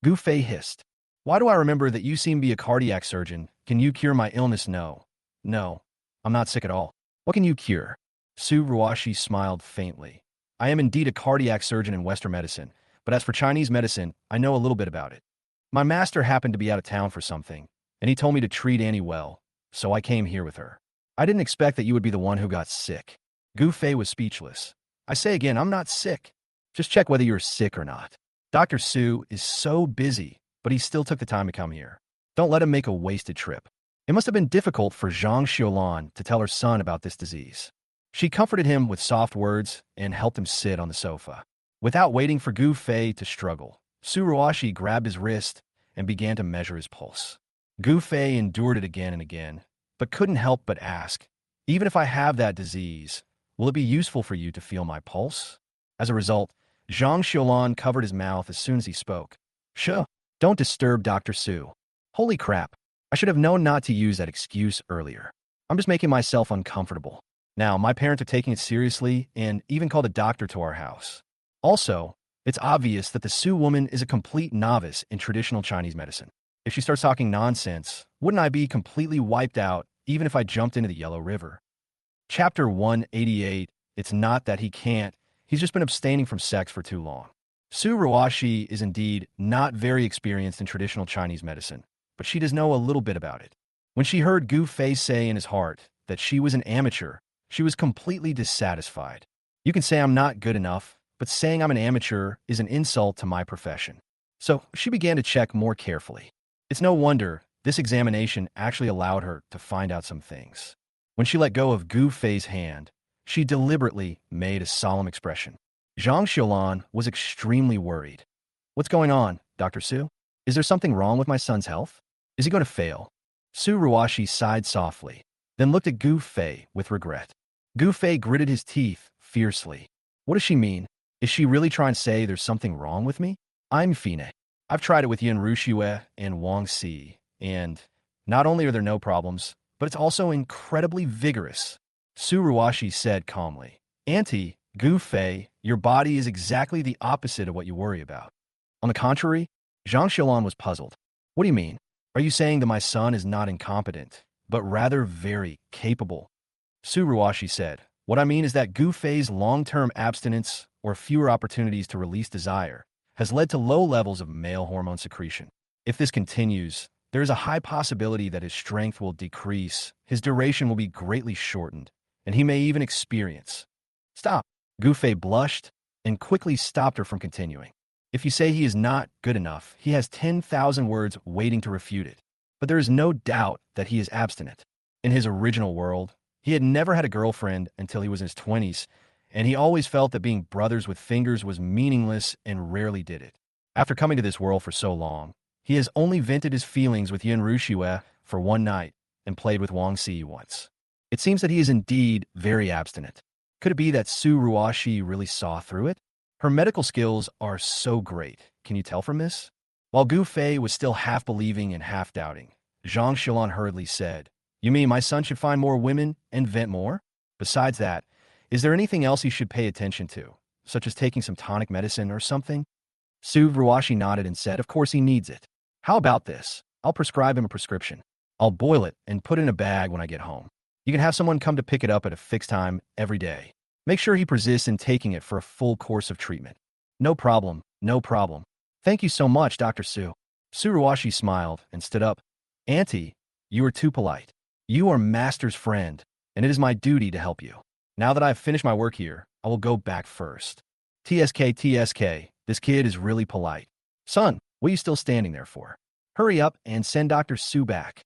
Gu Fei hissed. Why do I remember that you seem to be a cardiac surgeon? Can you cure my illness? No. No. I'm not sick at all. What can you cure? Tsuruoshi smiled faintly. I am indeed a cardiac surgeon in Western medicine, but as for Chinese medicine, I know a little bit about it. My master happened to be out of town for something, and he told me to treat Annie well, so I came here with her. I didn't expect that you would be the one who got sick. Gu Fei was speechless. I say again, I'm not sick. Just check whether you're sick or not. Dr. Su is so busy, but he still took the time to come here. Don't let him make a wasted trip. It must have been difficult for Zhang Xiulan to tell her son about this disease. She comforted him with soft words and helped him sit on the sofa. Without waiting for Gu Fei to struggle, Tsuruoshi grabbed his wrist and began to measure his pulse. Gu Fei endured it again and again, but couldn't help but ask, Even if I have that disease, will it be useful for you to feel my pulse? As a result, Zhang Xiaolan covered his mouth as soon as he spoke. Sure, don't disturb Dr. Su. Holy crap, I should have known not to use that excuse earlier. I'm just making myself uncomfortable. Now, my parents are taking it seriously and even called a doctor to our house. Also, it's obvious that the Su woman is a complete novice in traditional Chinese medicine. If she starts talking nonsense, wouldn't I be completely wiped out even if I jumped into the Yellow River? Chapter 188, It's not that he can't, he's just been abstaining from sex for too long. Su Ruashi is indeed not very experienced in traditional Chinese medicine, but she does know a little bit about it. When she heard Gu Fei say in his heart that she was an amateur, she was completely dissatisfied. You can say I'm not good enough, but saying I'm an amateur is an insult to my profession. So she began to check more carefully. It's no wonder this examination actually allowed her to find out some things. When she let go of Gu Fei's hand, she deliberately made a solemn expression. Zhang Xiaolan was extremely worried. What's going on, Dr. Su? Is there something wrong with my son's health? Is he going to fail? Su Ruashi sighed softly, then looked at Gu Fei with regret. Gu Fei gritted his teeth fiercely. What does she mean? Is she really trying to say there's something wrong with me? I'm Fine. I've tried it with Yin Ruxue and Wang Si, and not only are there no problems, but it's also incredibly vigorous. Su Ruashi said calmly. Auntie, Gu Fei, your body is exactly the opposite of what you worry about. On the contrary, Zhang Xiaolan was puzzled. What do you mean? Are you saying that my son is not incompetent, but rather very capable? Su Ruashi said, what I mean is that Gu Fei's long-term abstinence or fewer opportunities to release desire has led to low levels of male hormone secretion. If this continues, there is a high possibility that his strength will decrease, his duration will be greatly shortened, and he may even experience. Stop. Gu Fei blushed and quickly stopped her from continuing. If you say he is not good enough, he has 10,000 words waiting to refute it. But there is no doubt that he is abstinent. In his original world, he had never had a girlfriend until he was in his 20s, and he always felt that being brothers with fingers was meaningless and rarely did it. After coming to this world for so long, he has only vented his feelings with Yin Ruxue for one night and played with Wang Si once. It seems that he is indeed very abstinent. Could it be that Su Ruashi really saw through it? Her medical skills are so great. Can you tell from this? While Gu Fei was still half believing and half doubting, Zhang Xiaolan hurriedly said, You mean my son should find more women and vent more? Besides that, is there anything else he should pay attention to, such as taking some tonic medicine or something? Su Ruashi nodded and said, Of course he needs it. How about this? I'll prescribe him a prescription. I'll boil it and put it in a bag when I get home. You can have someone come to pick it up at a fixed time every day. Make sure he persists in taking it for a full course of treatment. No problem, no problem. Thank you so much, Dr. Su. Su Ruashi smiled and stood up. Auntie, you are too polite. You are Master's friend, and it is my duty to help you. Now that I have finished my work here, I will go back first. TSK, this kid is really polite. Son, what are you still standing there for? Hurry up and send Dr. Su back.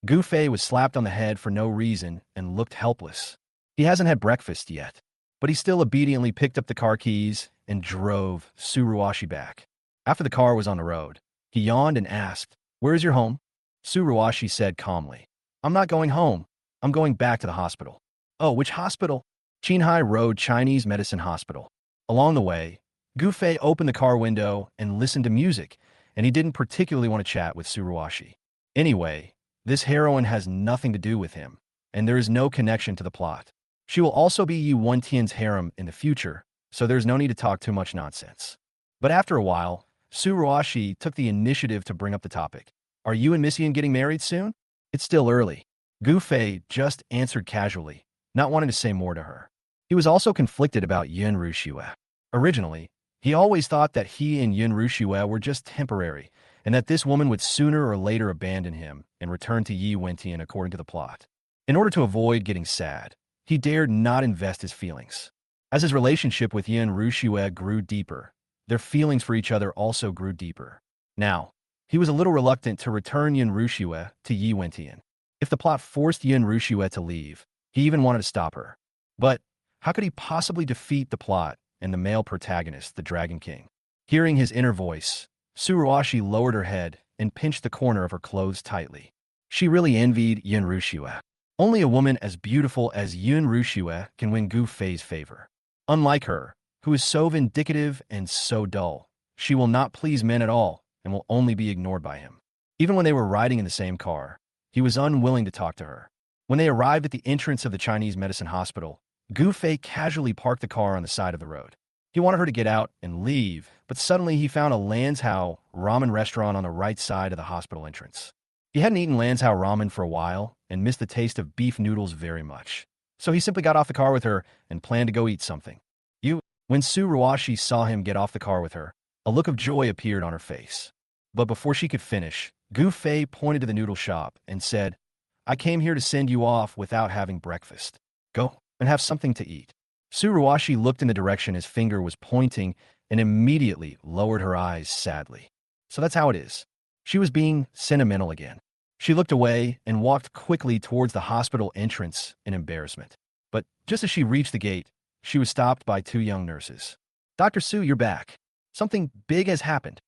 Gu Fei was slapped on the head for no reason and looked helpless. He hasn't had breakfast yet, but he still obediently picked up the car keys and drove Su Ruashi back. After the car was on the road, he yawned and asked, Where is your home? Su Ruashi said calmly, I'm not going home. I'm going back to the hospital. Oh, which hospital? Qinghai Road Chinese Medicine Hospital. Along the way, Gu Fei opened the car window and listened to music, and he didn't particularly want to chat with Su Ruashi. Anyway, this heroine has nothing to do with him, and there is no connection to the plot. She will also be Yi Wentian's harem in the future, so there's no need to talk too much nonsense. But after a while, Su Ruashi took the initiative to bring up the topic. Are you and Miss Yin getting married soon? It's still early. Gu Fei just answered casually, not wanting to say more to her. He was also conflicted about Yin Ruxue. Originally, he always thought that he and Yin Ruxue were just temporary, and that this woman would sooner or later abandon him and return to Yi Wentian according to the plot. In order to avoid getting sad, he dared not invest his feelings. As his relationship with Yin Ruxue grew deeper, their feelings for each other also grew deeper. Now, he was a little reluctant to return Yin Ruxue to Yi Wentian. If the plot forced Yin Ruxue to leave, he even wanted to stop her. But how could he possibly defeat the plot and the male protagonist, the Dragon King? Hearing his inner voice, Su Ruashi lowered her head and pinched the corner of her clothes tightly. She really envied Yin Ruxue. Only a woman as beautiful as Yun Rushue can win Gu Fei's favor. Unlike her, who is so vindictive and so dull, she will not please men at all and will only be ignored by him. Even when they were riding in the same car, he was unwilling to talk to her. When they arrived at the entrance of the Chinese medicine hospital, Gu Fei casually parked the car on the side of the road. He wanted her to get out and leave, but suddenly he found a Lanzhou ramen restaurant on the right side of the hospital entrance. He hadn't eaten Lanzhou ramen for a while and missed the taste of beef noodles very much. So he simply got off the car with her and planned to go eat something. When Su Ruashi saw him get off the car with her, a look of joy appeared on her face. But before she could finish, Gu Fei pointed to the noodle shop and said, "I came here to send you off without having breakfast. Go and have something to eat." Su Ruashi looked in the direction his finger was pointing and immediately lowered her eyes sadly. So that's how it is. She was being sentimental again. She looked away and walked quickly towards the hospital entrance in embarrassment. But just as she reached the gate, she was stopped by two young nurses. "Dr. Su, you're back. Something big has happened."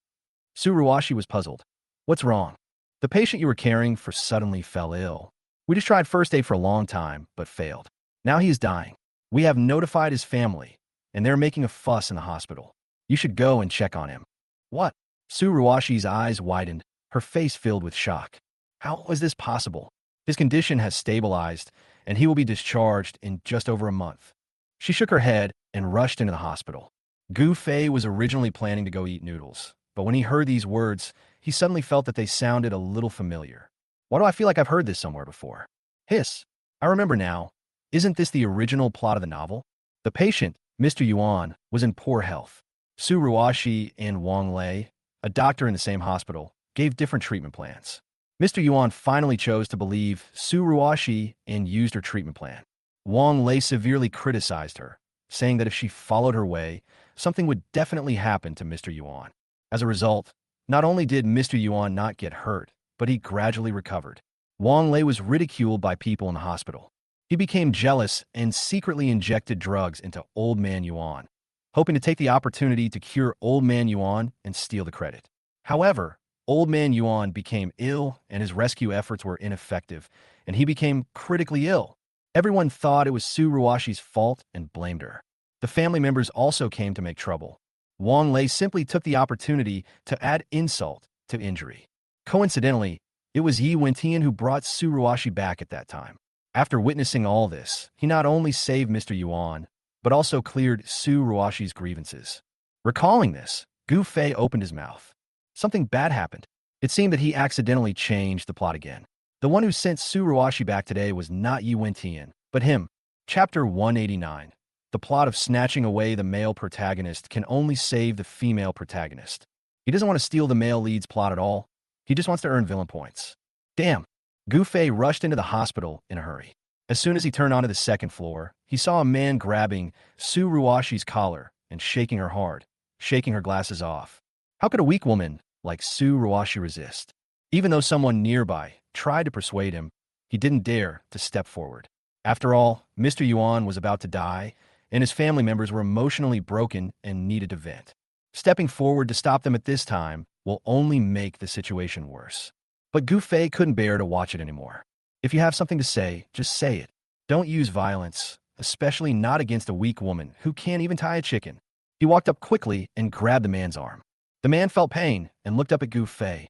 Su Ruashi was puzzled. "What's wrong?" "The patient you were caring for suddenly fell ill. We just tried first aid for a long time, but failed. Now he is dying. We have notified his family, and they're making a fuss in the hospital. You should go and check on him." "What?" Su Ruashi's eyes widened, her face filled with shock. "How is this possible? His condition has stabilized, and he will be discharged in just over a month." She shook her head and rushed into the hospital. Gu Fei was originally planning to go eat noodles, but when he heard these words, he suddenly felt that they sounded a little familiar. "Why do I feel like I've heard this somewhere before?" "Hiss. I remember now. Isn't this the original plot of the novel?" The patient, Mr. Yuan, was in poor health. Su Ruashi and Wang Lei, a doctor in the same hospital, gave different treatment plans. Mr. Yuan finally chose to believe Su Ruashi and used her treatment plan. Wang Lei severely criticized her, saying that if she followed her way, something would definitely happen to Mr. Yuan. As a result, not only did Mr. Yuan not get hurt, but he gradually recovered. Wang Lei was ridiculed by people in the hospital. He became jealous and secretly injected drugs into Old Man Yuan, hoping to take the opportunity to cure Old Man Yuan and steal the credit. However, Old Man Yuan became ill and his rescue efforts were ineffective, and he became critically ill. Everyone thought it was Su Ruashi's fault and blamed her. The family members also came to make trouble. Wang Lei simply took the opportunity to add insult to injury. Coincidentally, it was Yi Wentian who brought Su Ruashi back at that time. After witnessing all this, he not only saved Mr. Yuan, but also cleared Su Ruashi's grievances. Recalling this, Gu Fei opened his mouth. Something bad happened. It seemed that he accidentally changed the plot again. The one who sent Su Ruashi back today was not Yi Wentian, but him. Chapter 189. The plot of snatching away the male protagonist can only save the female protagonist. He doesn't want to steal the male lead's plot at all. He just wants to earn villain points. Damn. Gu Fei rushed into the hospital in a hurry. As soon as he turned onto the second floor, he saw a man grabbing Su Ruashi's collar and shaking her hard, shaking her glasses off. How could a weak woman like Su Ruashi resist? Even though someone nearby tried to persuade him, he didn't dare to step forward. After all, Mr. Yuan was about to die, and his family members were emotionally broken and needed to vent. Stepping forward to stop them at this time will only make the situation worse. But Gu Fei couldn't bear to watch it anymore. If you have something to say, just say it. Don't use violence, especially not against a weak woman who can't even tie a chicken. He walked up quickly and grabbed the man's arm. The man felt pain and looked up at Gu Fei.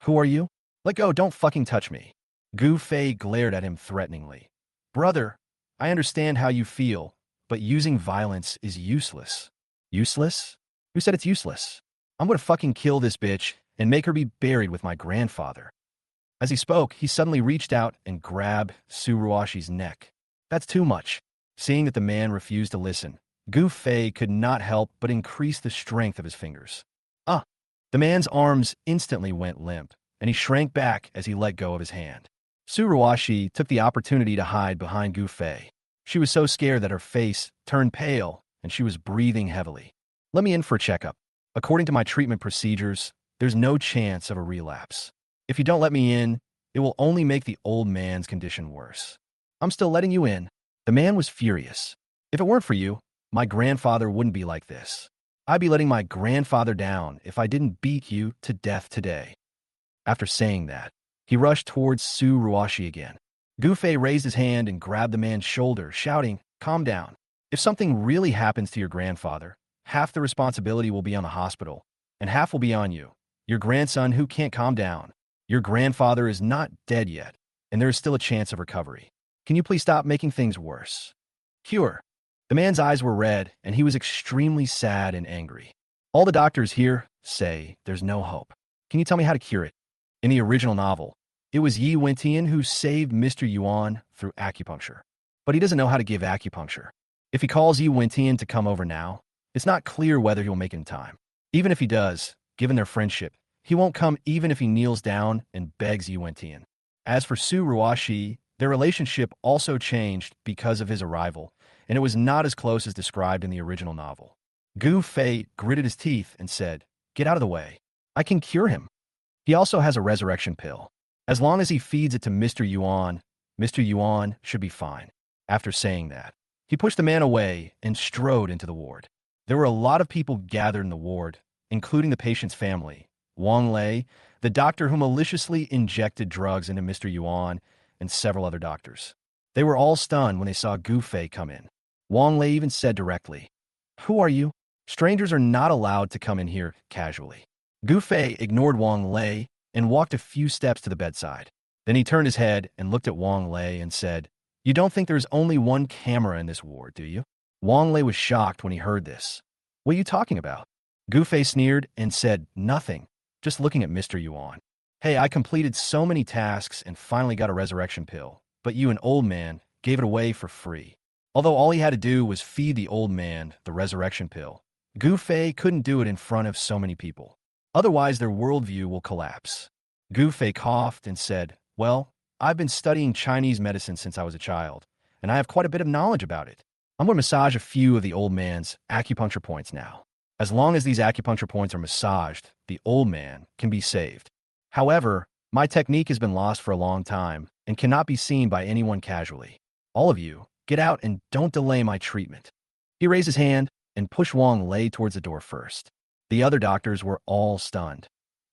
"Who are you? Let go, don't fucking touch me." Gu Fei glared at him threateningly. "Brother, I understand how you feel, but using violence is useless." "Useless? Who said it's useless? I'm gonna fucking kill this bitch and make her be buried with my grandfather." As he spoke, he suddenly reached out and grabbed Su Ruashi's neck. "That's too much." Seeing that the man refused to listen, Gu Fei could not help but increase the strength of his fingers. Ah! The man's arms instantly went limp, and he shrank back as he let go of his hand. Su Ruashi took the opportunity to hide behind Gu Fei. She was so scared that her face turned pale and she was breathing heavily. "Let me in for a checkup. According to my treatment procedures, there's no chance of a relapse. If you don't let me in, it will only make the old man's condition worse." "I'm still letting you in." The man was furious. "If it weren't for you, my grandfather wouldn't be like this. I'd be letting my grandfather down if I didn't beat you to death today." After saying that, he rushed towards Su Ruashi again. Gu Fei raised his hand and grabbed the man's shoulder, shouting, "Calm down. If something really happens to your grandfather, half the responsibility will be on the hospital, and half will be on you, your grandson who can't calm down. Your grandfather is not dead yet, and there is still a chance of recovery. Can you please stop making things worse?" Cure. The man's eyes were red, and he was extremely sad and angry. All the doctors here say there's no hope. Can you tell me how to cure it? In the original novel, it was Yi Wentian who saved Mr. Yuan through acupuncture. But he doesn't know how to give acupuncture. If he calls Yi Wentian to come over now, it's not clear whether he'll make it in time. Even if he does, given their friendship, he won't come even if he kneels down and begs Yi Wentian. As for Su Ruashi, their relationship also changed because of his arrival, and it was not as close as described in the original novel. Gu Fei gritted his teeth and said, "Get out of the way. I can cure him. He also has a resurrection pill. As long as he feeds it to Mr. Yuan should be fine." After saying that, he pushed the man away and strode into the ward. There were a lot of people gathered in the ward, including the patient's family, Wang Lei, the doctor who maliciously injected drugs into Mr. Yuan, and several other doctors. They were all stunned when they saw Gu Fei come in. Wang Lei even said directly, "Who are you? Strangers are not allowed to come in here casually." Gu Fei ignored Wang Lei and walked a few steps to the bedside. Then he turned his head and looked at Wang Lei and said, "You don't think there's only one camera in this ward, do you?" Wang Lei was shocked when he heard this. "What are you talking about?" Gu Fei sneered and said, "Nothing, just looking at Mr. Yuan. Hey, I completed so many tasks and finally got a resurrection pill, but you, an old man, gave it away for free." Although all he had to do was feed the old man the resurrection pill, Gu Fei couldn't do it in front of so many people. Otherwise, their worldview will collapse. Gu Fei coughed and said, "Well, I've been studying Chinese medicine since I was a child, and I have quite a bit of knowledge about it. I'm going to massage a few of the old man's acupuncture points now. As long as these acupuncture points are massaged, the old man can be saved. However, my technique has been lost for a long time and cannot be seen by anyone casually. All of you, get out and don't delay my treatment." He raised his hand and pushed Wang Lei towards the door first. The other doctors were all stunned.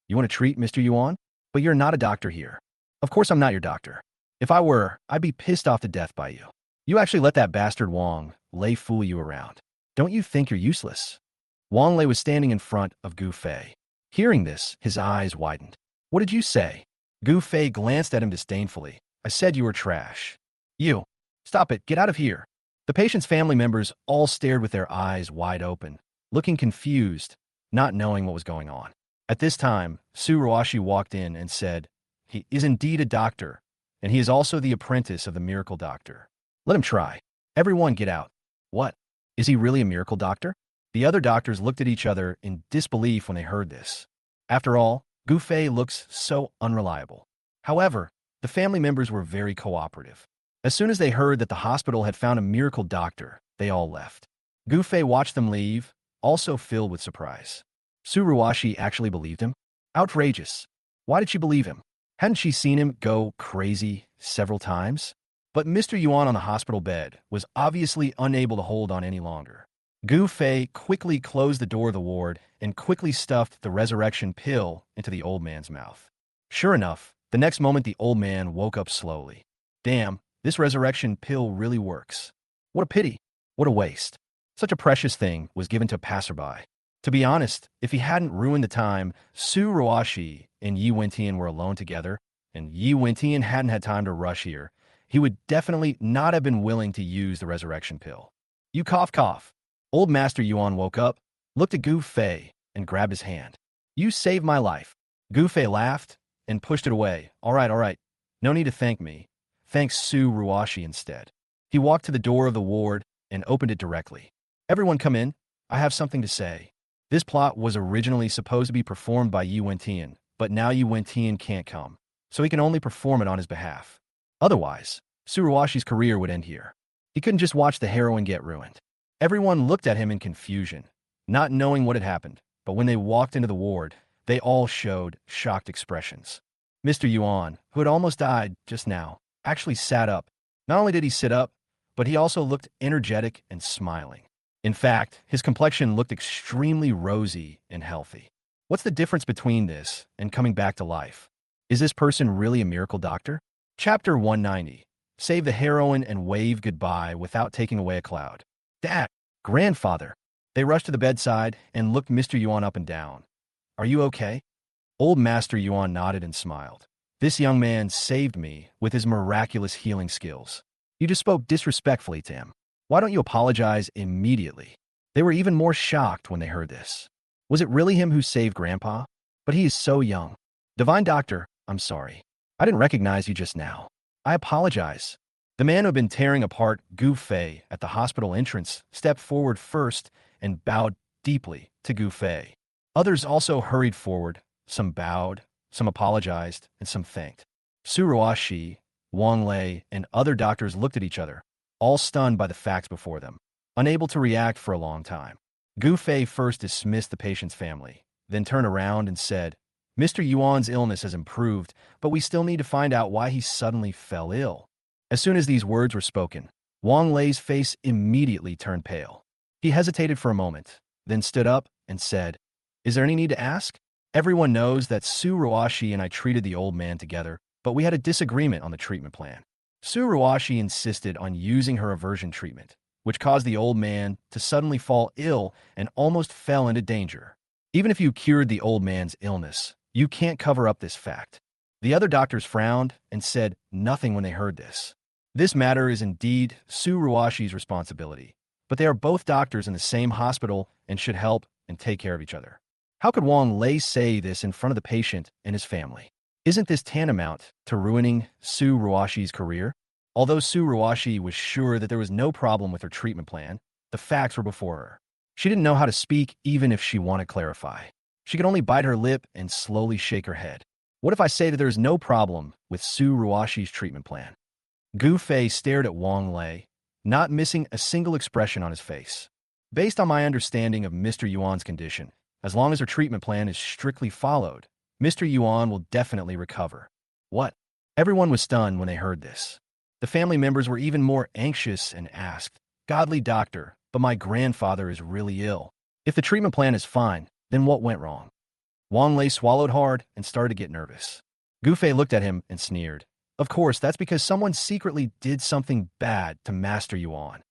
"You want to treat Mr. Yuan? But you're not a doctor here." "Of course I'm not your doctor. If I were, I'd be pissed off to death by you. You actually let that bastard Wang Lei fool you around. Don't you think you're useless?" Wang Lei was standing in front of Gu Fei. Hearing this, his eyes widened. "What did you say?" Gu Fei glanced at him disdainfully. "I said you were trash." "You. Stop it. Get out of here." The patient's family members all stared with their eyes wide open, looking confused, not knowing what was going on. At this time, Su Ruashi walked in and said, "He is indeed a doctor, and he is also the apprentice of the miracle doctor. Let him try. Everyone get out." "What? Is he really a miracle doctor?" The other doctors looked at each other in disbelief when they heard this. After all, Gu Fei looks so unreliable. However, the family members were very cooperative. As soon as they heard that the hospital had found a miracle doctor, they all left. Gu Fei watched them leave, also filled with surprise. Su Ruashi actually believed him? Outrageous. Why did she believe him? Hadn't she seen him go crazy several times? But Mr. Yuan on the hospital bed was obviously unable to hold on any longer. Gu Fei quickly closed the door of the ward and quickly stuffed the resurrection pill into the old man's mouth. Sure enough, the next moment the old man woke up slowly. Damn, this resurrection pill really works. What a pity. What a waste. Such a precious thing was given to a passerby. To be honest, if he hadn't ruined the time Su Ruashi and Yi Wentian were alone together, and Yi Wentian hadn't had time to rush here, he would definitely not have been willing to use the resurrection pill. You cough cough. Old Master Yuan woke up, looked at Gu Fei, and grabbed his hand. "You saved my life." Gu Fei laughed and pushed it away. All right. No need to thank me. Thanks Su Ruashi instead." He walked to the door of the ward and opened it directly. "Everyone come in. I have something to say." This plot was originally supposed to be performed by Yi Wentian, but now Yi Wentian can't come, so he can only perform it on his behalf. Otherwise, Su Ruashi's career would end here. He couldn't just watch the heroine get ruined. Everyone looked at him in confusion, not knowing what had happened, but when they walked into the ward, they all showed shocked expressions. Mr. Yuan, who had almost died just now, actually sat up. Not only did he sit up, but he also looked energetic and smiling. In fact, his complexion looked extremely rosy and healthy. What's the difference between this and coming back to life? Is this person really a miracle doctor? Chapter 190. save the heroine and wave goodbye without taking away a cloud. Dad, grandfather. They rushed to the bedside and looked Mr. Yuan up and down. Are you okay? Old Master Yuan nodded and smiled. This young man saved me with his miraculous healing skills. You just spoke disrespectfully to him. Why don't you apologize immediately? They were even more shocked when they heard this. Was it really him who saved Grandpa? But he is so young. Divine Doctor, I'm sorry. I didn't recognize you just now. I apologize. The man who had been tearing apart Gu Fei at the hospital entrance stepped forward first and bowed deeply to Gu Fei. Others also hurried forward. Some bowed, some apologized, and some thanked. Su Ruoxi, Wang Lei, and other doctors looked at each other, all stunned by the facts before them, unable to react for a long time. Gu Fei first dismissed the patient's family, then turned around and said, Mr. Yuan's illness has improved, but we still need to find out why he suddenly fell ill. As soon as these words were spoken, Wang Lei's face immediately turned pale. He hesitated for a moment, then stood up and said, Is there any need to ask? Everyone knows that Su Ruoxi and I treated the old man together, but we had a disagreement on the treatment plan. Su Ruoxi insisted on using her aversion treatment, which caused the old man to suddenly fall ill and almost fell into danger. Even if you cured the old man's illness, you can't cover up this fact. The other doctors frowned and said nothing when they heard this. This matter is indeed Su Ruoxi's responsibility, but they are both doctors in the same hospital and should help and take care of each other. How could Wang Lei say this in front of the patient and his family? Isn't this tantamount to ruining Su Ruoxi's career? Although Su Ruoxi was sure that there was no problem with her treatment plan, the facts were before her. She didn't know how to speak even if she wanted to clarify. She could only bite her lip and slowly shake her head. What if I say that there is no problem with Su Ruoxi's treatment plan? Gu Fei stared at Wang Lei, not missing a single expression on his face. Based on my understanding of Mr. Yuan's condition, as long as her treatment plan is strictly followed, Mr. Yuan will definitely recover. What? Everyone was stunned when they heard this. The family members were even more anxious and asked, Godly doctor, but my grandfather is really ill. If the treatment plan is fine, then what went wrong? Wang Lei swallowed hard and started to get nervous. Gu Fei looked at him and sneered. Of course, that's because someone secretly did something bad to Master Yuan.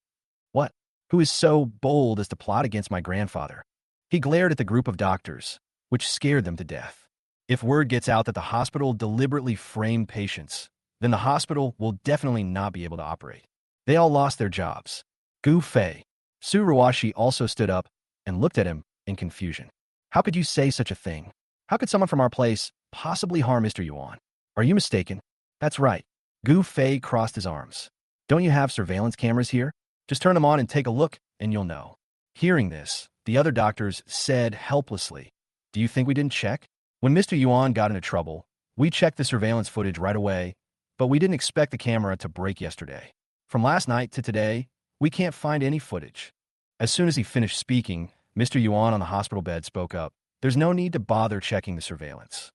What? Who is so bold as to plot against my grandfather? He glared at the group of doctors, which scared them to death. If word gets out that the hospital deliberately framed patients, then the hospital will definitely not be able to operate. They all lost their jobs. Gu Fei. Su Ruoxi also stood up and looked at him in confusion. How could you say such a thing? How could someone from our place possibly harm Mr. Yuan? Are you mistaken? That's right. Gu Fei crossed his arms. Don't you have surveillance cameras here? Just turn them on and take a look, and you'll know. Hearing this, the other doctors said helplessly, Do you think we didn't check? When Mr. Yuan got into trouble, we checked the surveillance footage right away, but we didn't expect the camera to break yesterday. From last night to today, we can't find any footage. As soon as he finished speaking, Mr. Yuan on the hospital bed spoke up. There's no need to bother checking the surveillance.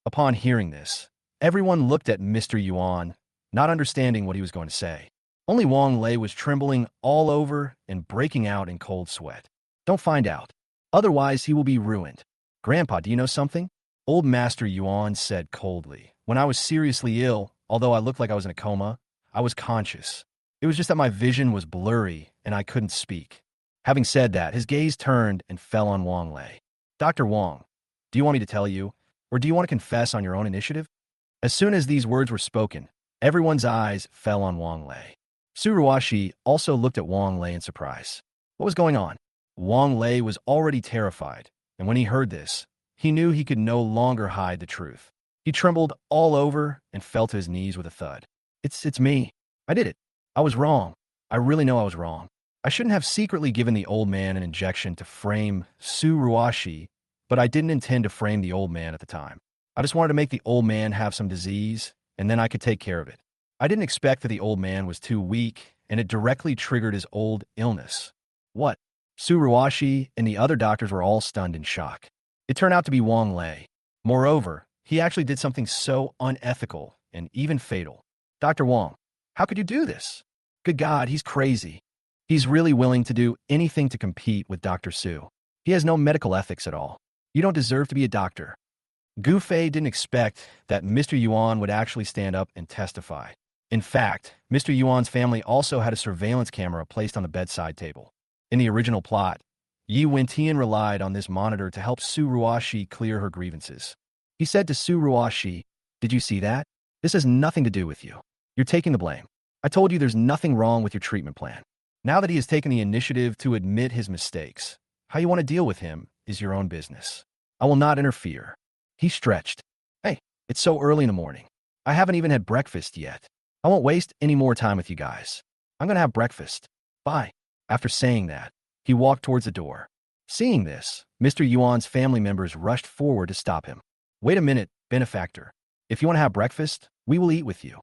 Upon hearing this, everyone looked at Mr. Yuan, not understanding what he was going to say. Only Wang Lei was trembling all over and breaking out in cold sweat. Don't find out. Otherwise, he will be ruined. Grandpa, do you know something? Old Master Yuan said coldly. When I was seriously ill, although I looked like I was in a coma, I was conscious. It was just that my vision was blurry and I couldn't speak. Having said that, his gaze turned and fell on Wang Lei. Dr. Wang, do you want me to tell you, or do you want to confess on your own initiative? As soon as these words were spoken, everyone's eyes fell on Wang Lei. Su Ruoxi also looked at Wang Lei in surprise. What was going on? Wang Lei was already terrified, and when he heard this, he knew he could no longer hide the truth. He trembled all over and fell to his knees with a thud. It's me. I did it. I was wrong. I really know I was wrong. I shouldn't have secretly given the old man an injection to frame Su Ruoxi, but I didn't intend to frame the old man at the time. I just wanted to make the old man have some disease, and then I could take care of it. I didn't expect that the old man was too weak, and it directly triggered his old illness. What? Su Ruoxi and the other doctors were all stunned in shock. It turned out to be Wang Lei. Moreover, he actually did something so unethical and even fatal. Dr. Wang, how could you do this? Good God, he's crazy. He's really willing to do anything to compete with Dr. Su. He has no medical ethics at all. You don't deserve to be a doctor. Gu Fei didn't expect that Mr. Yuan would actually stand up and testify. In fact, Mr. Yuan's family also had a surveillance camera placed on the bedside table. In the original plot, Yi Wentian relied on this monitor to help Su Ruoshi clear her grievances. He said to Su Ruoshi, "Did you see that? This has nothing to do with you. You're taking the blame. I told you there's nothing wrong with your treatment plan. Now that he has taken the initiative to admit his mistakes, how you want to deal with him is your own business. I will not interfere." He stretched. "Hey, it's so early in the morning. I haven't even had breakfast yet. I won't waste any more time with you guys. I'm going to have breakfast. Bye." After saying that, he walked towards the door. Seeing this, Mr. Yuan's family members rushed forward to stop him. "Wait a minute, benefactor. If you want to have breakfast, we will eat with you."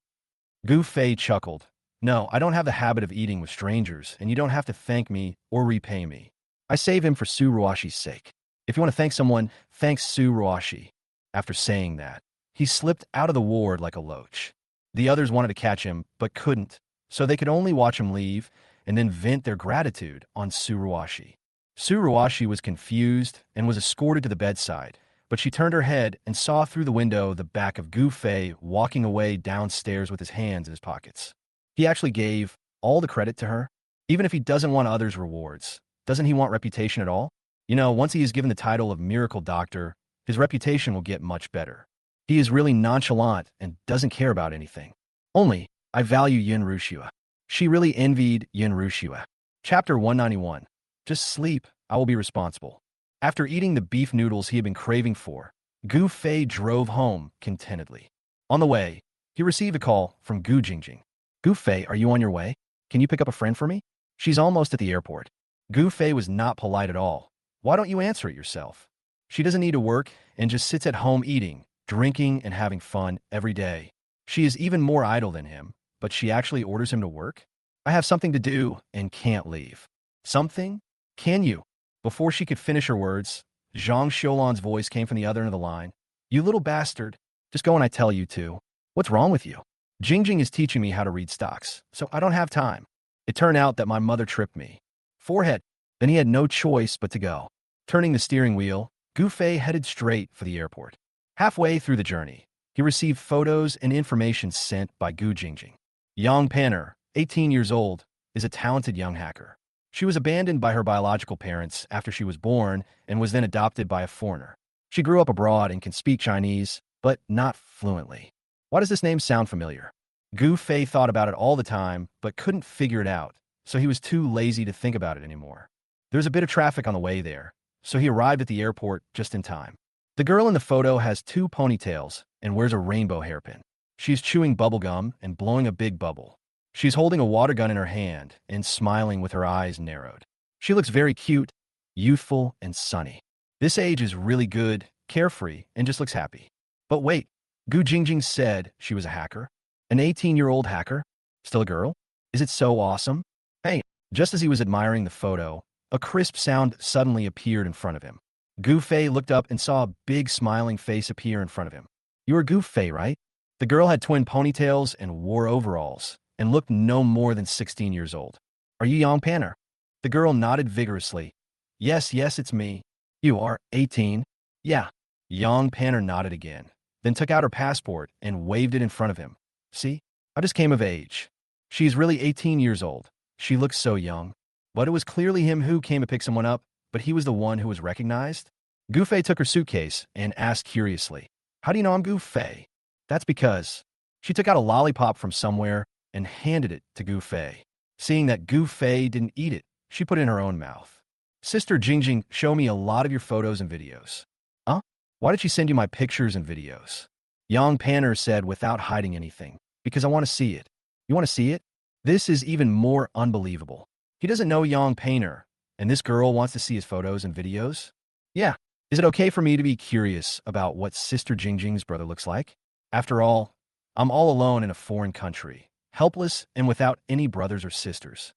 Gu Fei chuckled. "No, I don't have the habit of eating with strangers, and you don't have to thank me or repay me. I save him for Su Ruoshi's sake. If you want to thank someone, thank Su Ruoshi." After saying that, he slipped out of the ward like a loach. The others wanted to catch him, but couldn't, so they could only watch him leave and then vent their gratitude on Su Ruoshi. Su Ruoshi was confused and was escorted to the bedside, but she turned her head and saw through the window the back of Gu Fei walking away downstairs with his hands in his pockets. He actually gave all the credit to her. Even if he doesn't want others' rewards, doesn't he want reputation at all? You know, once he is given the title of Miracle Doctor, his reputation will get much better. He is really nonchalant and doesn't care about anything. Only, I value Yin Rushua. She really envied Yin Rushua. Chapter 191. Just sleep, I will be responsible. After eating the beef noodles he had been craving for, Gu Fei drove home contentedly. On the way, he received a call from Gu Jingjing. "Gu Fei, are you on your way? Can you pick up a friend for me? She's almost at the airport." Gu Fei was not polite at all. "Why don't you answer it yourself? She doesn't need to work and just sits at home eating, drinking, and having fun every day. She is even more idle than him, but she actually orders him to work. I have something to do and can't leave." "Something? Can you?" Before she could finish her words, Zhang Xiulan's voice came from the other end of the line. "You little bastard. Just go when I tell you to. What's wrong with you? Jingjing is teaching me how to read stocks, so I don't have time. It turned out that my mother tripped me." Forehead. Then he had no choice but to go. Turning the steering wheel, Gu Fei headed straight for the airport. Halfway through the journey, he received photos and information sent by Gu Jingjing. Yang Panner, 18 years old, is a talented young hacker. She was abandoned by her biological parents after she was born and was then adopted by a foreigner. She grew up abroad and can speak Chinese, but not fluently. Why does this name sound familiar? Gu Fei thought about it all the time, but couldn't figure it out, so he was too lazy to think about it anymore. There was a bit of traffic on the way there, so he arrived at the airport just in time. The girl in the photo has 2 ponytails and wears a rainbow hairpin. She's chewing bubblegum and blowing a big bubble. She's holding a water gun in her hand and smiling with her eyes narrowed. She looks very cute, youthful, and sunny. This age is really good, carefree, and just looks happy. But wait, Gu Jingjing said she was a hacker? An 18-year-old hacker? Still a girl? Is it so awesome? Hey, just as he was admiring the photo, a crisp sound suddenly appeared in front of him. Gu Fei looked up and saw a big smiling face appear in front of him. "You are Gu Fei, right?" The girl had twin ponytails and wore overalls, and looked no more than 16 years old. "Are you Yang Panner?" The girl nodded vigorously. Yes, it's me." "You are 18? "Yeah." Yang Panner nodded again, then took out her passport and waved it in front of him. "See, I just came of age." She's really 18 years old. She looks so young. But it was clearly him who came to pick someone up, but he was the one who was recognized. Gu Fei took her suitcase and asked curiously, "How do you know I'm Gu Fei?" "That's because..." She took out a lollipop from somewhere and handed it to Gu Fei. Seeing that Gu Fei didn't eat it, she put it in her own mouth. "Sister Jingjing, show me a lot of your photos and videos." "Huh? Why did she send you my pictures and videos?" Yang Panner said without hiding anything. "Because I want to see it." "You want to see it?" This is even more unbelievable. He doesn't know Yang Panner, and this girl wants to see his photos and videos? "Yeah. Is it okay for me to be curious about what Sister Jingjing's brother looks like? After all, I'm all alone in a foreign country, helpless and without any brothers or sisters."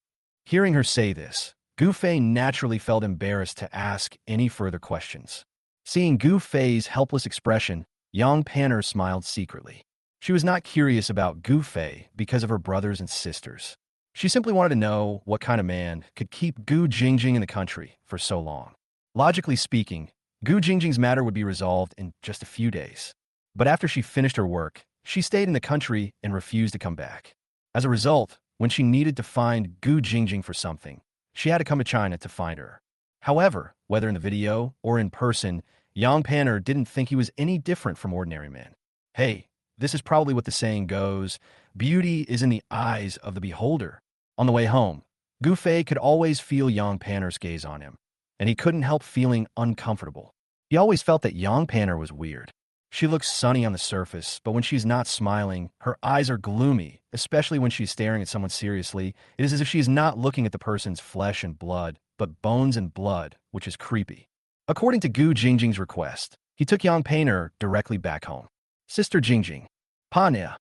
Hearing her say this, Gu Fei naturally felt embarrassed to ask any further questions. Seeing Gu Fei's helpless expression, Yang Panner smiled secretly. She was not curious about Gu Fei because of her brothers and sisters. She simply wanted to know what kind of man could keep Gu Jingjing in the country for so long. Logically speaking, Gu Jingjing's matter would be resolved in just a few days. But after she finished her work, she stayed in the country and refused to come back. As a result, when she needed to find Gu Jingjing for something, she had to come to China to find her. However, whether in the video or in person, Yang Panner didn't think he was any different from ordinary men. Hey, this is probably what the saying goes, beauty is in the eyes of the beholder. On the way home, Gu Fei could always feel Yang Panner's gaze on him, and he couldn't help feeling uncomfortable. He always felt that Yang Panner was weird. She looks sunny on the surface, but when she's not smiling, her eyes are gloomy, especially when she's staring at someone seriously. It is as if she's not looking at the person's flesh and blood, but bones and blood, which is creepy. According to Gu Jingjing's request, he took Yang Panner directly back home. Sister Jingjing, Pania.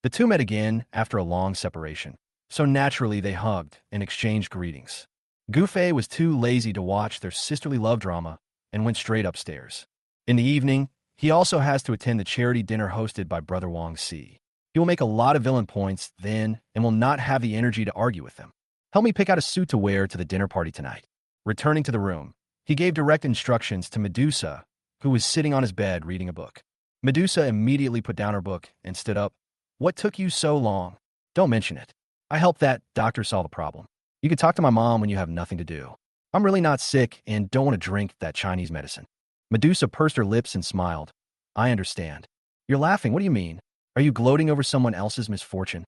The two met again after a long separation, so naturally they hugged and exchanged greetings. Gu Fei was too lazy to watch their sisterly love drama and went straight upstairs. In the evening, he also has to attend the charity dinner hosted by Brother Wang Si. He will make a lot of villain points then and will not have the energy to argue with them. Help me pick out a suit to wear to the dinner party tonight. Returning to the room, he gave direct instructions to Medusa, who was sitting on his bed reading a book. Medusa immediately put down her book and stood up. What took you so long? Don't mention it. I helped that doctor solve the problem. You can talk to my mom when you have nothing to do. I'm really not sick and don't want to drink that Chinese medicine. Medusa pursed her lips and smiled. I understand. You're laughing. What do you mean? Are you gloating over someone else's misfortune?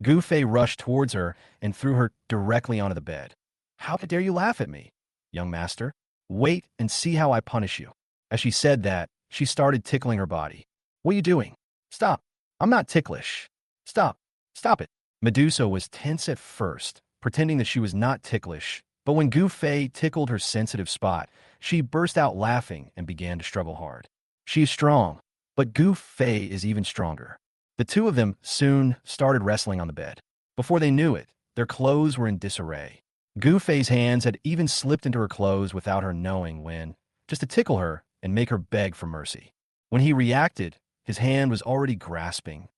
Gu Fei rushed towards her and threw her directly onto the bed. How dare you laugh at me, young master? Wait and see how I punish you. As she said that, she started tickling her body. What are you doing? Stop. I'm not ticklish. Stop. Stop it. Medusa was tense at first, pretending that she was not ticklish, but when Gu Fei tickled her sensitive spot, she burst out laughing and began to struggle hard. She is strong, but Gu Fei is even stronger. The two of them soon started wrestling on the bed. Before they knew it, their clothes were in disarray. Gu Fei's hands had even slipped into her clothes without her knowing when, just to tickle her and make her beg for mercy. When he reacted, his hand was already grasping.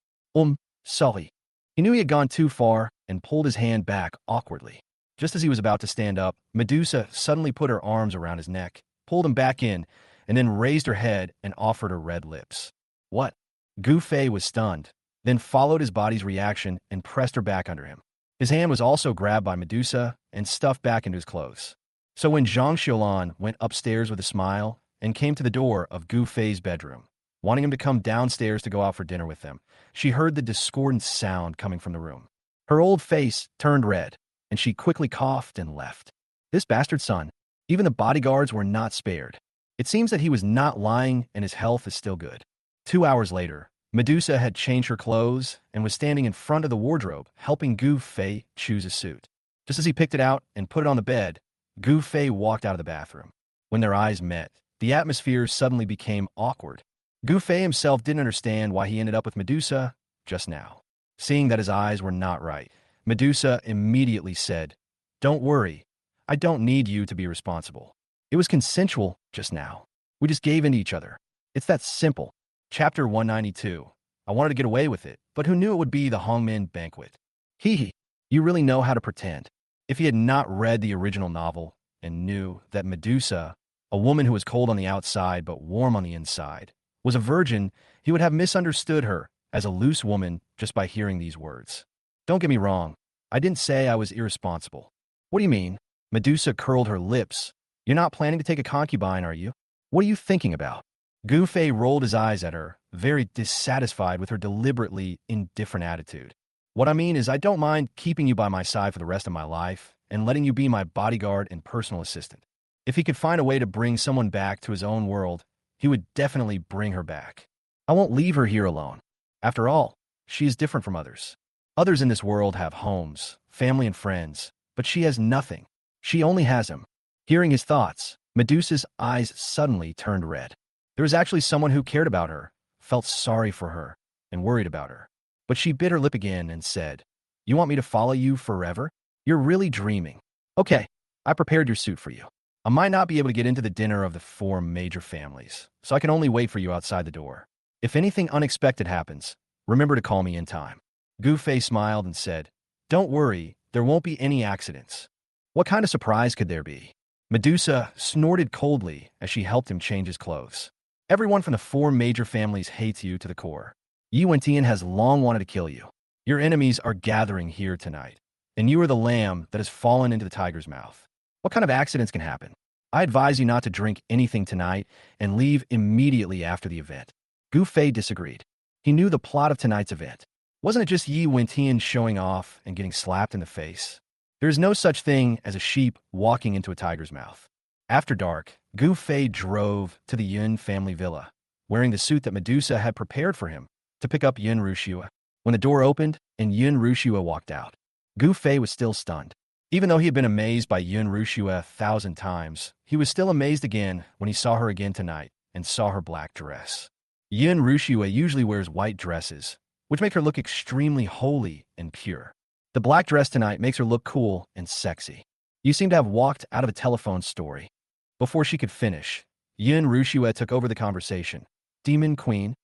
Sully. He knew he had gone too far and pulled his hand back awkwardly. Just as he was about to stand up, Medusa suddenly put her arms around his neck, pulled him back in, and then raised her head and offered her red lips. What? Gu Fei was stunned, then followed his body's reaction and pressed her back under him. His hand was also grabbed by Medusa and stuffed back into his clothes. So when Zhang Xiulan went upstairs with a smile and came to the door of Gu Fei's bedroom, wanting him to come downstairs to go out for dinner with them, she heard the discordant sound coming from the room. Her old face turned red, and she quickly coughed and left. This bastard son, even the bodyguards were not spared. It seems that he was not lying and his health is still good. 2 hours later, Medusa had changed her clothes and was standing in front of the wardrobe, helping Gu Fei choose a suit. Just as he picked it out and put it on the bed, Gu Fei walked out of the bathroom. When their eyes met, the atmosphere suddenly became awkward. Gu Fei himself didn't understand why he ended up with Medusa just now. Seeing that his eyes were not right, Medusa immediately said, Don't worry, I don't need you to be responsible. It was consensual just now. We just gave in to each other. It's that simple. Chapter 192. I wanted to get away with it, but who knew it would be the Hongmen banquet? Hee, you really know how to pretend. If he had not read the original novel and knew that Medusa, a woman who was cold on the outside but warm on the inside, was a virgin, he would have misunderstood her as a loose woman just by hearing these words. Don't get me wrong, I didn't say I was irresponsible. What do you mean? Medusa curled her lips. You're not planning to take a concubine, are you? What are you thinking about? Gu Fei rolled his eyes at her, very dissatisfied with her deliberately indifferent attitude. What I mean is I don't mind keeping you by my side for the rest of my life and letting you be my bodyguard and personal assistant. If he could find a way to bring someone back to his own world, he would definitely bring her back. I won't leave her here alone. After all, she is different from others. Others in this world have homes, family and friends, but she has nothing. She only has him. Hearing his thoughts, Medusa's eyes suddenly turned red. There was actually someone who cared about her, felt sorry for her, and worried about her. But she bit her lip again and said, You want me to follow you forever? You're really dreaming. Okay, I prepared your suit for you. I might not be able to get into the dinner of the 4 major families, so I can only wait for you outside the door. If anything unexpected happens, remember to call me in time. Gu Fei smiled and said, Don't worry, there won't be any accidents. What kind of surprise could there be? Medusa snorted coldly as she helped him change his clothes. Everyone from the 4 major families hates you to the core. Yuan Tian has long wanted to kill you. Your enemies are gathering here tonight, and you are the lamb that has fallen into the tiger's mouth. What kind of accidents can happen? I advise you not to drink anything tonight and leave immediately after the event. Gu Fei disagreed. He knew the plot of tonight's event. Wasn't it just Yi Wentian showing off and getting slapped in the face? There is no such thing as a sheep walking into a tiger's mouth. After dark, Gu Fei drove to the Yun family villa, wearing the suit that Medusa had prepared for him, to pick up Yun Rushua. When the door opened and Yun Rushua walked out, Gu Fei was still stunned. Even though he had been amazed by Yun Rushua 1,000 times, he was still amazed again when he saw her again tonight and saw her black dress. Yun Rushua usually wears white dresses, which make her look extremely holy and pure. The black dress tonight makes her look cool and sexy. You seem to have walked out of a telephone story. Before she could finish, Yun Rushua took over the conversation. Demon Queen?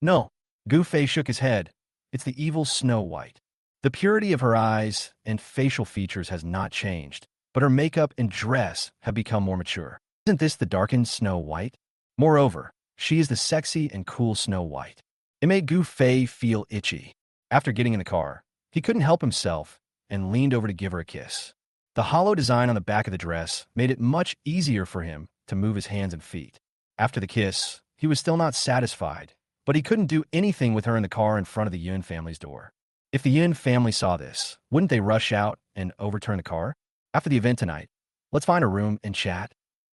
No. Gu Fei shook his head. It's the evil Snow White. The purity of her eyes and facial features has not changed, but her makeup and dress have become more mature. Isn't this the darkened Snow White? Moreover, she is the sexy and cool Snow White. It made Gu Fei feel itchy. After getting in the car, he couldn't help himself and leaned over to give her a kiss. The hollow design on the back of the dress made it much easier for him to move his hands and feet. After the kiss, he was still not satisfied, but he couldn't do anything with her in the car in front of the Yun family's door. If the Yun family saw this, wouldn't they rush out and overturn the car? After the event tonight, let's find a room and chat.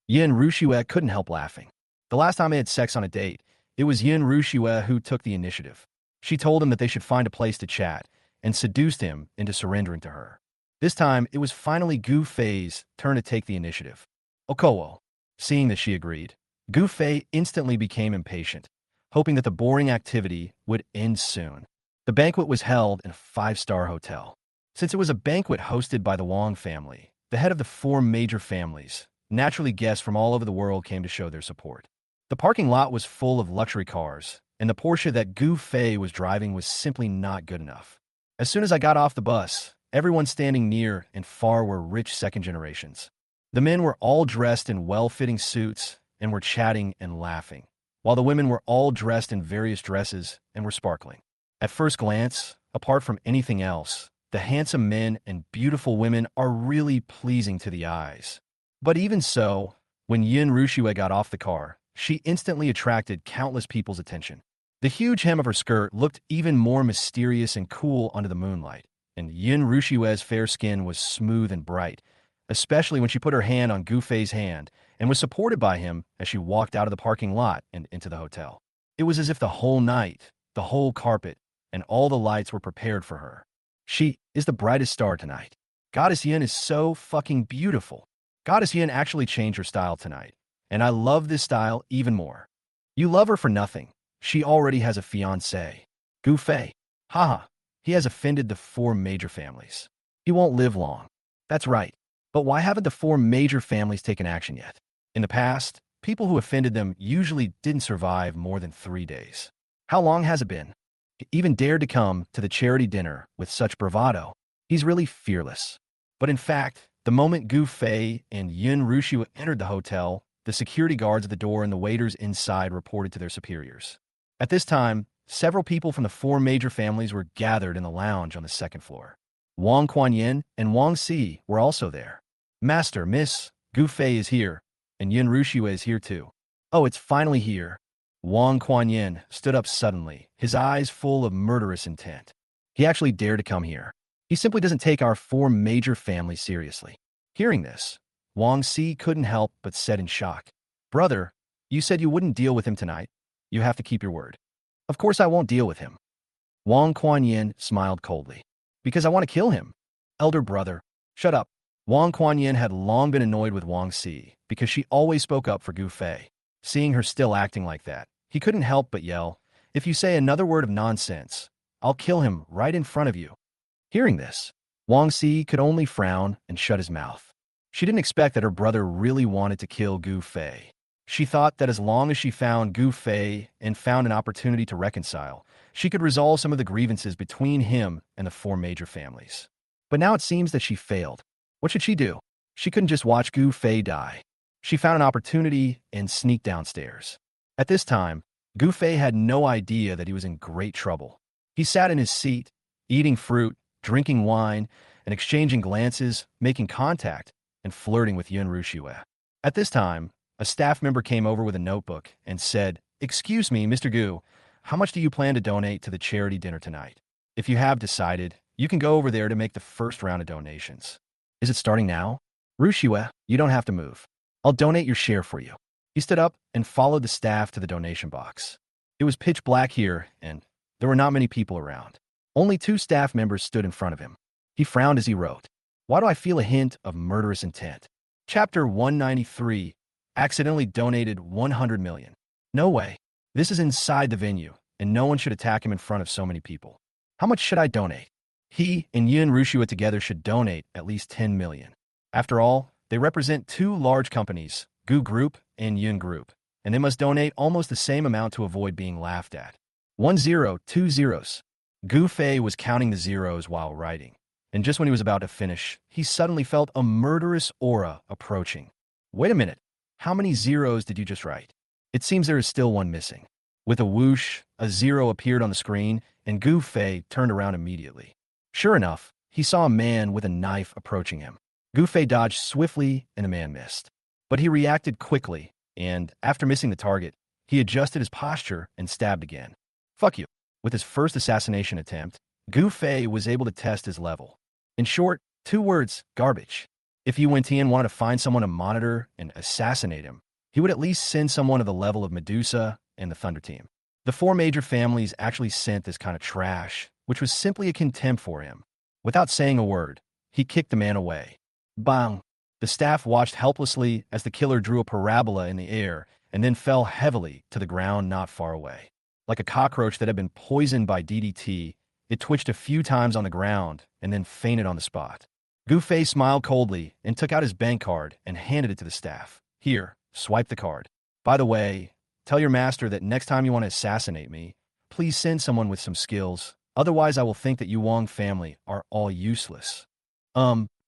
Yun Rushua couldn't help laughing. The last time they had sex on a date, it was Yun Rushua who took the initiative. She told him that they should find a place to chat and seduced him into surrendering to her. This time, it was finally Gu Fei's turn to take the initiative. Okowo. Seeing that she agreed, Gu Fei instantly became impatient, hoping that the boring activity would end soon. The banquet was held in a 5-star hotel. Since it was a banquet hosted by the Wang family, the head of the 4 major families, naturally guests from all over the world came to show their support. The parking lot was full of luxury cars, and the Porsche that Gu Fei was driving was simply not good enough. As soon as I got off the bus, everyone standing near and far were rich second generations. The men were all dressed in well-fitting suits and were chatting and laughing, while the women were all dressed in various dresses and were sparkling. At first glance, apart from anything else, the handsome men and beautiful women are really pleasing to the eyes. But even so, when Yun Rushua got off the car, she instantly attracted countless people's attention. The huge hem of her skirt looked even more mysterious and cool under the moonlight, and Yun Rushua's fair skin was smooth and bright, especially when she put her hand on Gu Fei's hand and was supported by him as she walked out of the parking lot and into the hotel. It was as if the whole night, the whole carpet, and all the lights were prepared for her. She is the brightest star tonight. Goddess Yin is so fucking beautiful. Goddess Yin actually changed her style tonight, and I love this style even more. You love her for nothing. She already has a fiancé. Gu Fei. Haha. He has offended the 4 major families. He won't live long. That's right. But why haven't the 4 major families taken action yet? In the past, people who offended them usually didn't survive more than 3 days. How long has it been? He even dared to come to the charity dinner with such bravado. He's really fearless. But in fact, the moment Gu Fei and Yun Rushua entered the hotel, the security guards at the door and the waiters inside reported to their superiors. At this time, several people from the 4 major families were gathered in the lounge on the 2nd floor. Wang Kuan-yin and Wang Si were also there. Master, Miss, Gu Fei is here, and Yun Rushua is here too. Oh, it's finally here. Wang Kuan-yin stood up suddenly, his eyes full of murderous intent. He actually dared to come here. He simply doesn't take our 4 major families seriously. Hearing this, Wang Si couldn't help but said in shock, Brother, you said you wouldn't deal with him tonight. You have to keep your word. Of course I won't deal with him. Wang Kuan-yin smiled coldly. Because I want to kill him. Elder brother, shut up. Wang Kuan-yin had long been annoyed with Wang Si because she always spoke up for Gu Fei. Seeing her still acting like that, he couldn't help but yell, If you say another word of nonsense, I'll kill him right in front of you. Hearing this, Wang Si could only frown and shut his mouth. She didn't expect that her brother really wanted to kill Gu Fei. She thought that as long as she found Gu Fei and found an opportunity to reconcile, she could resolve some of the grievances between him and the 4 major families. But now it seems that she failed. What should she do? She couldn't just watch Gu Fei die. She found an opportunity and sneaked downstairs. At this time, Gu Fei had no idea that he was in great trouble. He sat in his seat, eating fruit, drinking wine, and exchanging glances, making contact, and flirting with Yun Rushue. At this time, a staff member came over with a notebook and said, "Excuse me, Mr. Gu, how much do you plan to donate to the charity dinner tonight? If you have decided, you can go over there to make the first round of donations." "Is it starting now?" "Rushue, you don't have to move. I'll donate your share for you." He stood up and followed the staff to the donation box. It was pitch black here, and there were not many people around. Only two staff members stood in front of him. He frowned as he wrote, "Why do I feel a hint of murderous intent?" Chapter 193, accidentally donated 100 million. No way. This is inside the venue, and no one should attack him in front of so many people. How much should I donate? He and Yun Rushua together should donate at least 10 million. After all, they represent two large companies, Gu Group and Yun Group, and they must donate almost the same amount to avoid being laughed at. 10, 2 zeros. Gu Fei was counting the zeros while writing, and just when he was about to finish, he suddenly felt a murderous aura approaching. Wait a minute, how many zeros did you just write? It seems there is still one missing. With a whoosh, a zero appeared on the screen, and Gu Fei turned around immediately. Sure enough, he saw a man with a knife approaching him. Gu Fei dodged swiftly, and the man missed. But he reacted quickly, and after missing the target, he adjusted his posture and stabbed again. Fuck you. With his first assassination attempt, Gu Fei was able to test his level. In short, 2 words, garbage. If Yu Wentian wanted to find someone to monitor and assassinate him, he would at least send someone of the level of Medusa and the Thunder Team. The 4 major families actually sent this kind of trash, which was simply a contempt for him. Without saying a word, he kicked the man away. Bang! The staff watched helplessly as the killer drew a parabola in the air and then fell heavily to the ground not far away. Like a cockroach that had been poisoned by DDT, it twitched a few times on the ground and then fainted on the spot. Gu Fei smiled coldly and took out his bank card and handed it to the staff. Here, swipe the card. By the way, tell your master that next time you want to assassinate me, please send someone with some skills. Otherwise, I will think that you Wong family are all useless.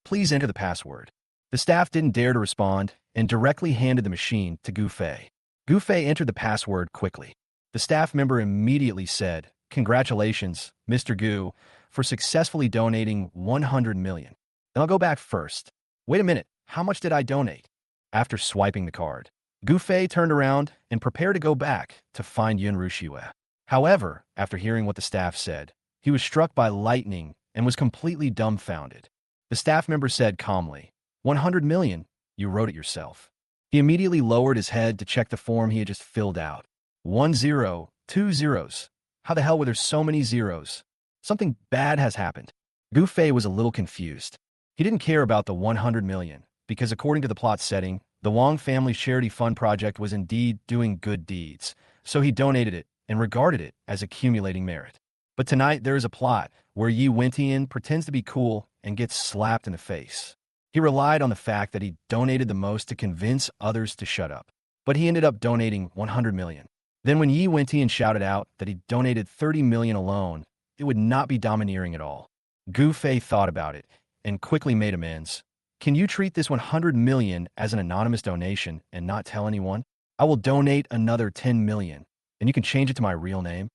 Please enter the password. The staff didn't dare to respond and directly handed the machine to Gu Fei. Gu Fei entered the password quickly. The staff member immediately said, "Congratulations, Mr. Gu, for successfully donating 100 million. Then I'll go back first. Wait a minute, how much did I donate?" After swiping the card, Gu Fei turned around and prepared to go back to find Yun Rushue. However, after hearing what the staff said, he was struck by lightning and was completely dumbfounded. The staff member said calmly, 100 million, you wrote it yourself. He immediately lowered his head to check the form he had just filled out. 10, 2 zeros. How the hell were there so many zeros? Something bad has happened. Gu Fei was a little confused. He didn't care about the 100 million, because according to the plot setting, the Wong Family Charity Fund project was indeed doing good deeds, so he donated it and regarded it as accumulating merit. But tonight there is a plot where Yi Wentian pretends to be cool and gets slapped in the face. He relied on the fact that he donated the most to convince others to shut up, but he ended up donating 100 million. Then when Yi Wentian shouted out that he donated 30 million alone, it would not be domineering at all. Gu Fei thought about it and quickly made amends. Can you treat this 100 million as an anonymous donation and not tell anyone? I will donate another 10 million, and you can change it to my real name.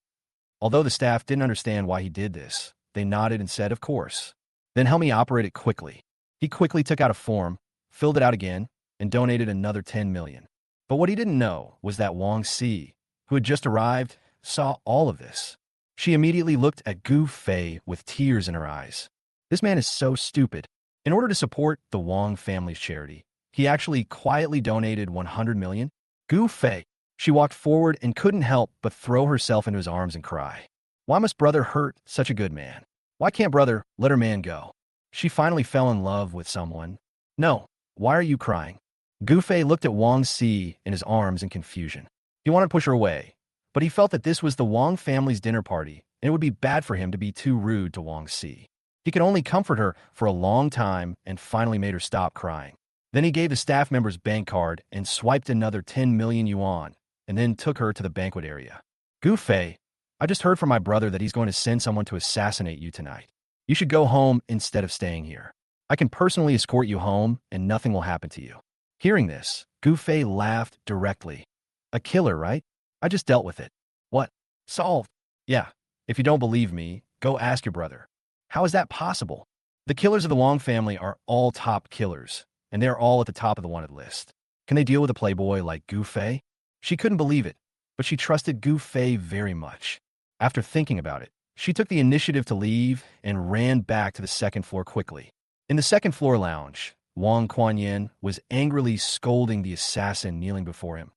Although the staff didn't understand why he did this, they nodded and said, of course. Then help me operate it quickly. He quickly took out a form, filled it out again, and donated another 10 million. But what he didn't know was that Wang Si, who had just arrived, saw all of this. She immediately looked at Gu Fei with tears in her eyes. This man is so stupid. In order to support the Wong family's charity, he actually quietly donated 100 million. Gu Fei. She walked forward and couldn't help but throw herself into his arms and cry. Why must brother hurt such a good man? Why can't brother let her man go? She finally fell in love with someone. No, why are you crying? Gu Fei looked at Wang Si in his arms in confusion. He wanted to push her away, but he felt that this was the Wong family's dinner party, and it would be bad for him to be too rude to Wang Si. He could only comfort her for a long time and finally made her stop crying. Then he gave the staff member's bank card and swiped another 10 million yuan, and then took her to the banquet area. Gu Fei, I just heard from my brother that he's going to send someone to assassinate you tonight. You should go home instead of staying here. I can personally escort you home, and nothing will happen to you. Hearing this, Gu Fei laughed directly. A killer, right? I just dealt with it. What? Solved. Yeah. If you don't believe me, go ask your brother. How is that possible? The killers of the Wong family are all top killers, and they're all at the top of the wanted list. Can they deal with a playboy like Gu Fei? She couldn't believe it, but she trusted Gu Fei very much. After thinking about it, she took the initiative to leave and ran back to the second floor quickly. In the second floor lounge, Wang Kuan-yin was angrily scolding the assassin kneeling before him.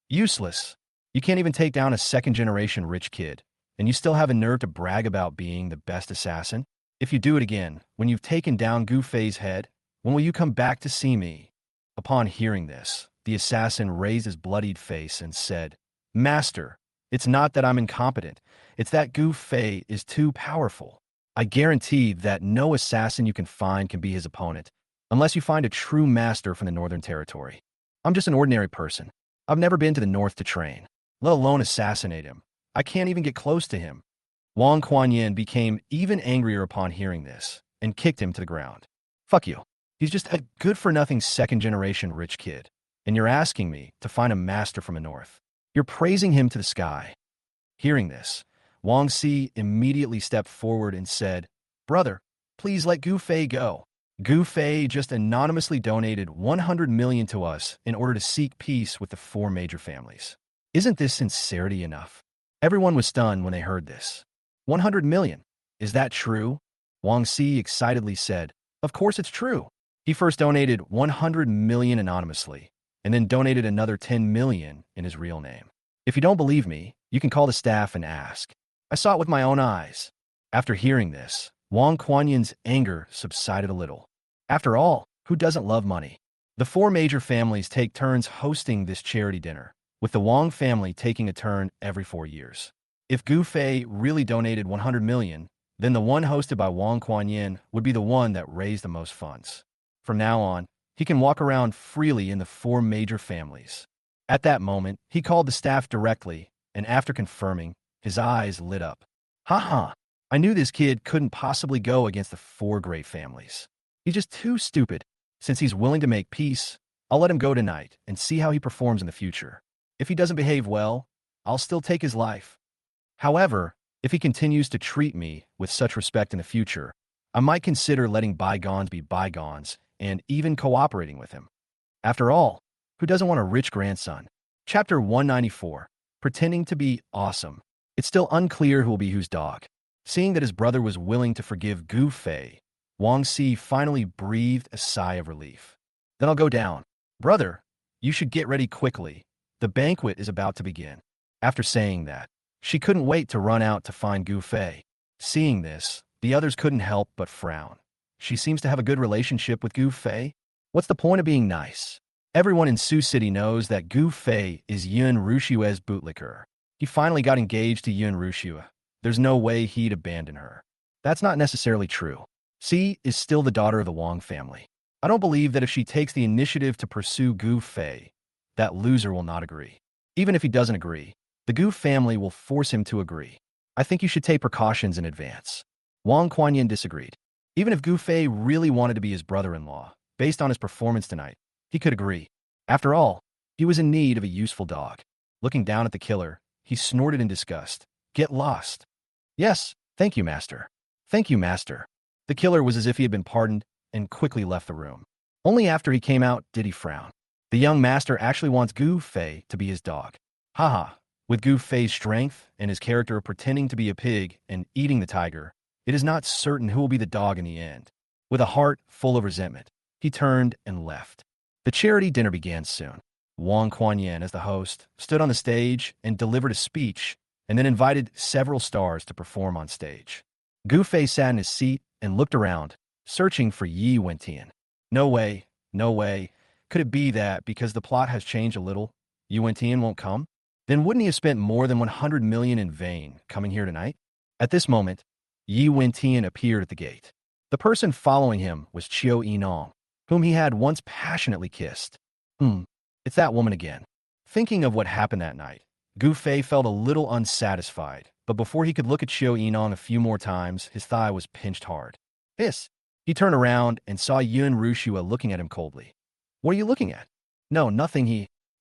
Useless. You can't even take down a second-generation rich kid, and you still have a nerve to brag about being the best assassin? If you do it again, when you've taken down Gu Fei's head, when will you come back to see me? Upon hearing this, the assassin raised his bloodied face and said, Master, it's not that I'm incompetent, it's that Gu Fei is too powerful. I guarantee that no assassin you can find can be his opponent, unless you find a true master from the Northern Territory. I'm just an ordinary person. I've never been to the North to train, let alone assassinate him. I can't even get close to him. Wang Kuan-yin became even angrier upon hearing this and kicked him to the ground. Fuck you. He's just a good-for-nothing second-generation rich kid, and you're asking me to find a master from the North. You're praising him to the sky. Hearing this, Wang Si immediately stepped forward and said, Brother, please let Gu Fei go. Gu Fei just anonymously donated 100 million to us in order to seek peace with the four major families. Isn't this sincerity enough? Everyone was stunned when they heard this. 100 million. Is that true? Wang Si excitedly said, Of course it's true. He first donated 100 million anonymously, and then donated another 10 million in his real name. If you don't believe me, you can call the staff and ask. I saw it with my own eyes. After hearing this, Wang Kuan-yin's anger subsided a little. After all, who doesn't love money? The four major families take turns hosting this charity dinner, with the Wang family taking a turn every 4 years. If Gu Fei really donated 100 million, then the one hosted by Wang Kuan-yin would be the one that raised the most funds. From now on, he can walk around freely in the four major families. At that moment, he called the staff directly, and after confirming, his eyes lit up. Ha! I knew this kid couldn't possibly go against the four great families. He's just too stupid. Since he's willing to make peace, I'll let him go tonight and see how he performs in the future. If he doesn't behave well, I'll still take his life. However, if he continues to treat me with such respect in the future, I might consider letting bygones be bygones and even cooperating with him. After all, who doesn't want a rich grandson? Chapter 194. Pretending to be awesome. It's still unclear who will be whose dog. Seeing that his brother was willing to forgive Gu Fei, Wang Si finally breathed a sigh of relief. Then I'll go down. Brother, you should get ready quickly. The banquet is about to begin. After saying that, she couldn't wait to run out to find Gu Fei. Seeing this, the others couldn't help but frown. She seems to have a good relationship with Gu Fei. What's the point of being nice? Everyone in Sioux City knows that Gu Fei is Yun Rushue's bootlicker. He finally got engaged to Yun Rushue. There's no way he'd abandon her. That's not necessarily true. Si is still the daughter of the Wang family. I don't believe that if she takes the initiative to pursue Gu Fei, that loser will not agree. Even if he doesn't agree, the Gu family will force him to agree. I think you should take precautions in advance. Wang Kuan-yin disagreed. Even if Gu Fei really wanted to be his brother-in-law, based on his performance tonight, he could agree. After all, he was in need of a useful dog. Looking down at the killer, he snorted in disgust. Get lost. Yes, thank you, master. Thank you, master. The killer was as if he had been pardoned and quickly left the room. Only after he came out did he frown. The young master actually wants Gu Fei to be his dog. Haha, with Gu Fei's strength and his character of pretending to be a pig and eating the tiger, it is not certain who will be the dog in the end. With a heart full of resentment, he turned and left. The charity dinner began soon. Wang Kuan-yin, as the host, stood on the stage and delivered a speech, and then invited several stars to perform on stage. Gu Fei sat in his seat and looked around, searching for Yi Wentian. No way, no way. Could it be that because the plot has changed a little, Yi Wentian won't come? Then wouldn't he have spent more than 100 million in vain coming here tonight? At this moment, Yi Wentian appeared at the gate. The person following him was Chiu Yinong, whom he had once passionately kissed. It's that woman again. Thinking of what happened that night, Gu Fei felt a little unsatisfied, but before he could look at Chiu Yinong a few more times, his thigh was pinched hard. Hiss! He turned around and saw Yun Rushua looking at him coldly. What are you looking at? No, nothing.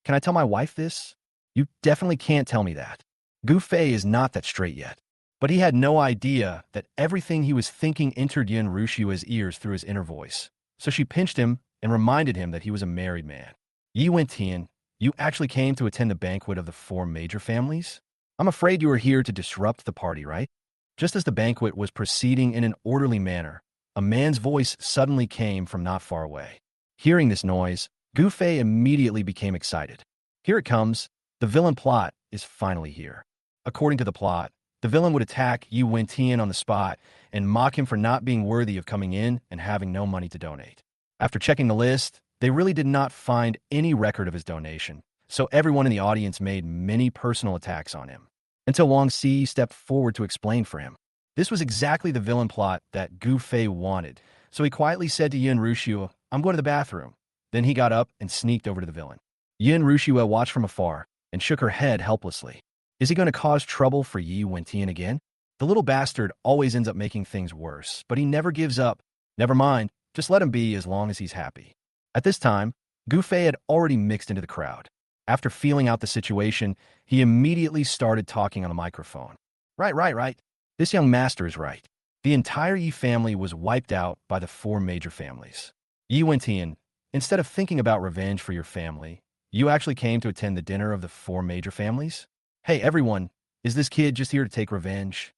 Can I tell my wife this? You definitely can't tell me that. Gu Fei is not that straight yet. But he had no idea that everything he was thinking entered Yin Rushia's ears through his inner voice. So she pinched him and reminded him that he was a married man. Yi Wentian, you actually came to attend the banquet of the four major families? I'm afraid you were here to disrupt the party, right? Just as the banquet was proceeding in an orderly manner, a man's voice suddenly came from not far away. Hearing this noise, Gu Fei immediately became excited. Here it comes. The villain plot is finally here. According to the plot, the villain would attack Yi Wentian on the spot and mock him for not being worthy of coming in and having no money to donate. After checking the list, they really did not find any record of his donation, so everyone in the audience made many personal attacks on him, until Wang Si stepped forward to explain for him. This was exactly the villain plot that Gu Fei wanted, so he quietly said to Yin Rushua, I'm going to the bathroom. Then he got up and sneaked over to the villain. Yin Rushua watched from afar and shook her head helplessly. Is he going to cause trouble for Yi Wentian again? The little bastard always ends up making things worse, but he never gives up. Never mind, just let him be as long as he's happy. At this time, Gu Fei had already mixed into the crowd. After feeling out the situation, he immediately started talking on the microphone. Right. This young master is right. The entire Yi family was wiped out by the four major families. Yi Wentian, instead of thinking about revenge for your family, you actually came to attend the dinner of the four major families? Hey, everyone, is this kid just here to take revenge?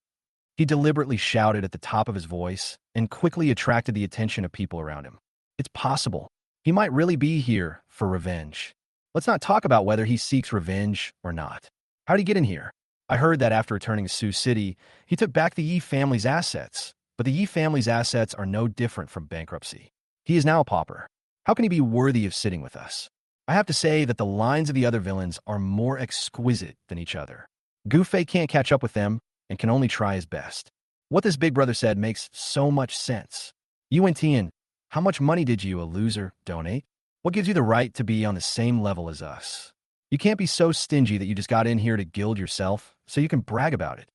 He deliberately shouted at the top of his voice and quickly attracted the attention of people around him. It's possible. He might really be here for revenge. Let's not talk about whether he seeks revenge or not. How'd he get in here? I heard that after returning to Sioux City, he took back the Yi family's assets, but the Yi family's assets are no different from bankruptcy. He is now a pauper. How can he be worthy of sitting with us? I have to say that the lines of the other villains are more exquisite than each other. Gu Fei can't catch up with them and can only try his best. What this big brother said makes so much sense. Yi Wentian, how much money did you, a loser, donate? What gives you the right to be on the same level as us? You can't be so stingy that you just got in here to gild yourself so you can brag about it.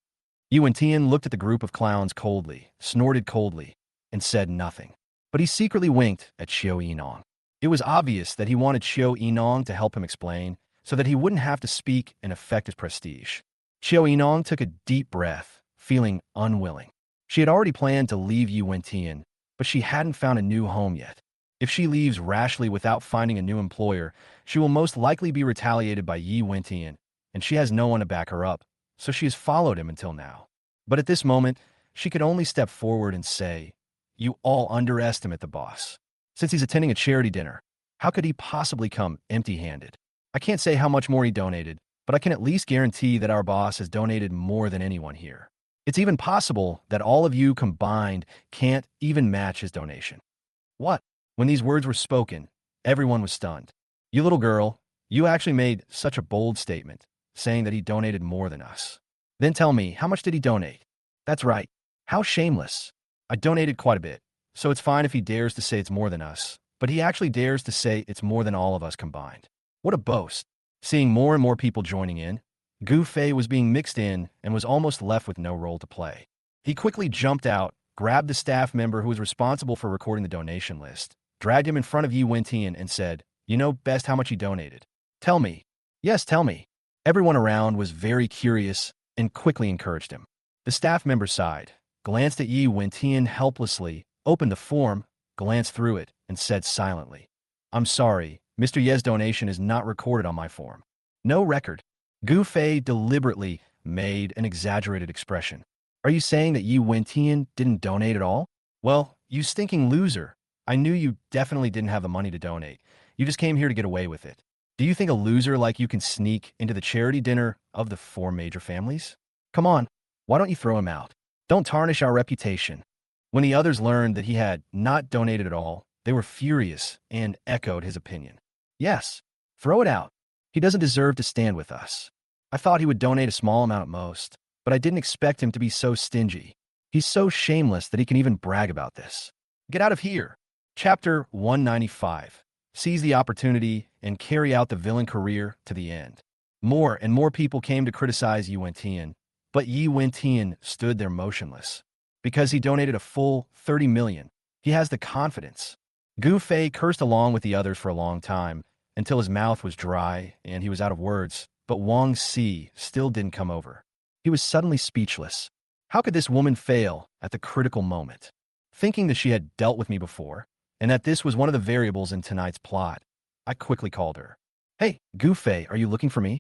Yi Wentian looked at the group of clowns coldly, snorted coldly, and said nothing. But he secretly winked at Xiao Yinong. It was obvious that he wanted Xiao Yinong to help him explain so that he wouldn't have to speak and affect his prestige. Xiao Yinong took a deep breath, feeling unwilling. She had already planned to leave Yi Wentian, but she hadn't found a new home yet. If she leaves rashly without finding a new employer, she will most likely be retaliated by Yi Wentian, and she has no one to back her up, so she has followed him until now. But at this moment, she could only step forward and say, You all underestimate the boss. Since he's attending a charity dinner, how could he possibly come empty-handed? I can't say how much more he donated, but I can at least guarantee that our boss has donated more than anyone here. It's even possible that all of you combined can't even match his donation. What? When these words were spoken, everyone was stunned. You little girl, you actually made such a bold statement, saying that he donated more than us. Then tell me, how much did he donate? That's right. How shameless. I donated quite a bit, so it's fine if he dares to say it's more than us, but he actually dares to say it's more than all of us combined. What a boast. Seeing more and more people joining in, Gu Fei was being mixed in and was almost left with no role to play. He quickly jumped out, grabbed the staff member who was responsible for recording the donation list, dragged him in front of Yi Wentian and said, You know best how much he donated. Tell me. Yes, tell me. Everyone around was very curious and quickly encouraged him. The staff member sighed, glanced at Yi Wentian helplessly, opened the form, glanced through it, and said silently, I'm sorry, Mr. Ye's donation is not recorded on my form. No record. Gu Fei deliberately made an exaggerated expression. Are you saying that Yi Wentian didn't donate at all? Well, you stinking loser. I knew you definitely didn't have the money to donate. You just came here to get away with it. Do you think a loser like you can sneak into the charity dinner of the four major families? Come on, why don't you throw him out? Don't tarnish our reputation. When the others learned that he had not donated at all, they were furious and echoed his opinion. Yes, throw it out. He doesn't deserve to stand with us. I thought he would donate a small amount at most, but I didn't expect him to be so stingy. He's so shameless that he can even brag about this. Get out of here. Chapter 195. Seize the opportunity and carry out the villain career to the end. More and more people came to criticize Yi Wentian, but Yi Wentian stood there motionless. Because he donated a full 30 million, he has the confidence. Gu Fei cursed along with the others for a long time, until his mouth was dry and he was out of words, but Wang Si still didn't come over. He was suddenly speechless. How could this woman fail at the critical moment? Thinking that she had dealt with me before, and that this was one of the variables in tonight's plot, I quickly called her. Hey, Gu Fei, are you looking for me?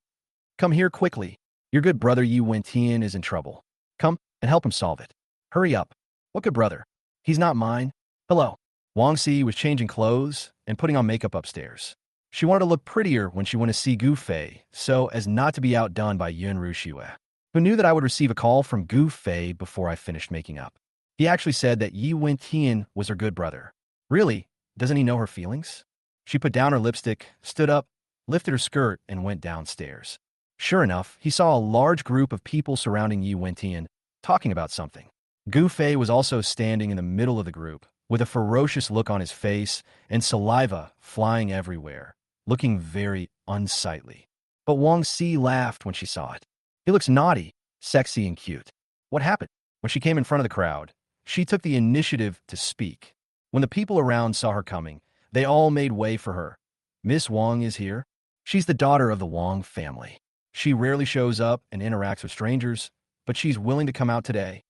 Come here quickly. Your good brother Yi Wentian is in trouble. Come and help him solve it. Hurry up. What good brother? He's not mine. Hello. Wang Si was changing clothes and putting on makeup upstairs. She wanted to look prettier when she went to see Gu Fei, so as not to be outdone by Yun Ruxiue, who knew that I would receive a call from Gu Fei before I finished making up. He actually said that Yi Wentian was her good brother. Really? Doesn't he know her feelings? She put down her lipstick, stood up, lifted her skirt, and went downstairs. Sure enough, he saw a large group of people surrounding Yi Wentian, talking about something. Gu Fei was also standing in the middle of the group, with a ferocious look on his face and saliva flying everywhere, looking very unsightly. But Wang Si laughed when she saw it. He looks naughty, sexy, and cute. What happened? When she came in front of the crowd, she took the initiative to speak. When the people around saw her coming, they all made way for her. Miss Wang is here. She's the daughter of the Wang family. She rarely shows up and interacts with strangers, but she's willing to come out today.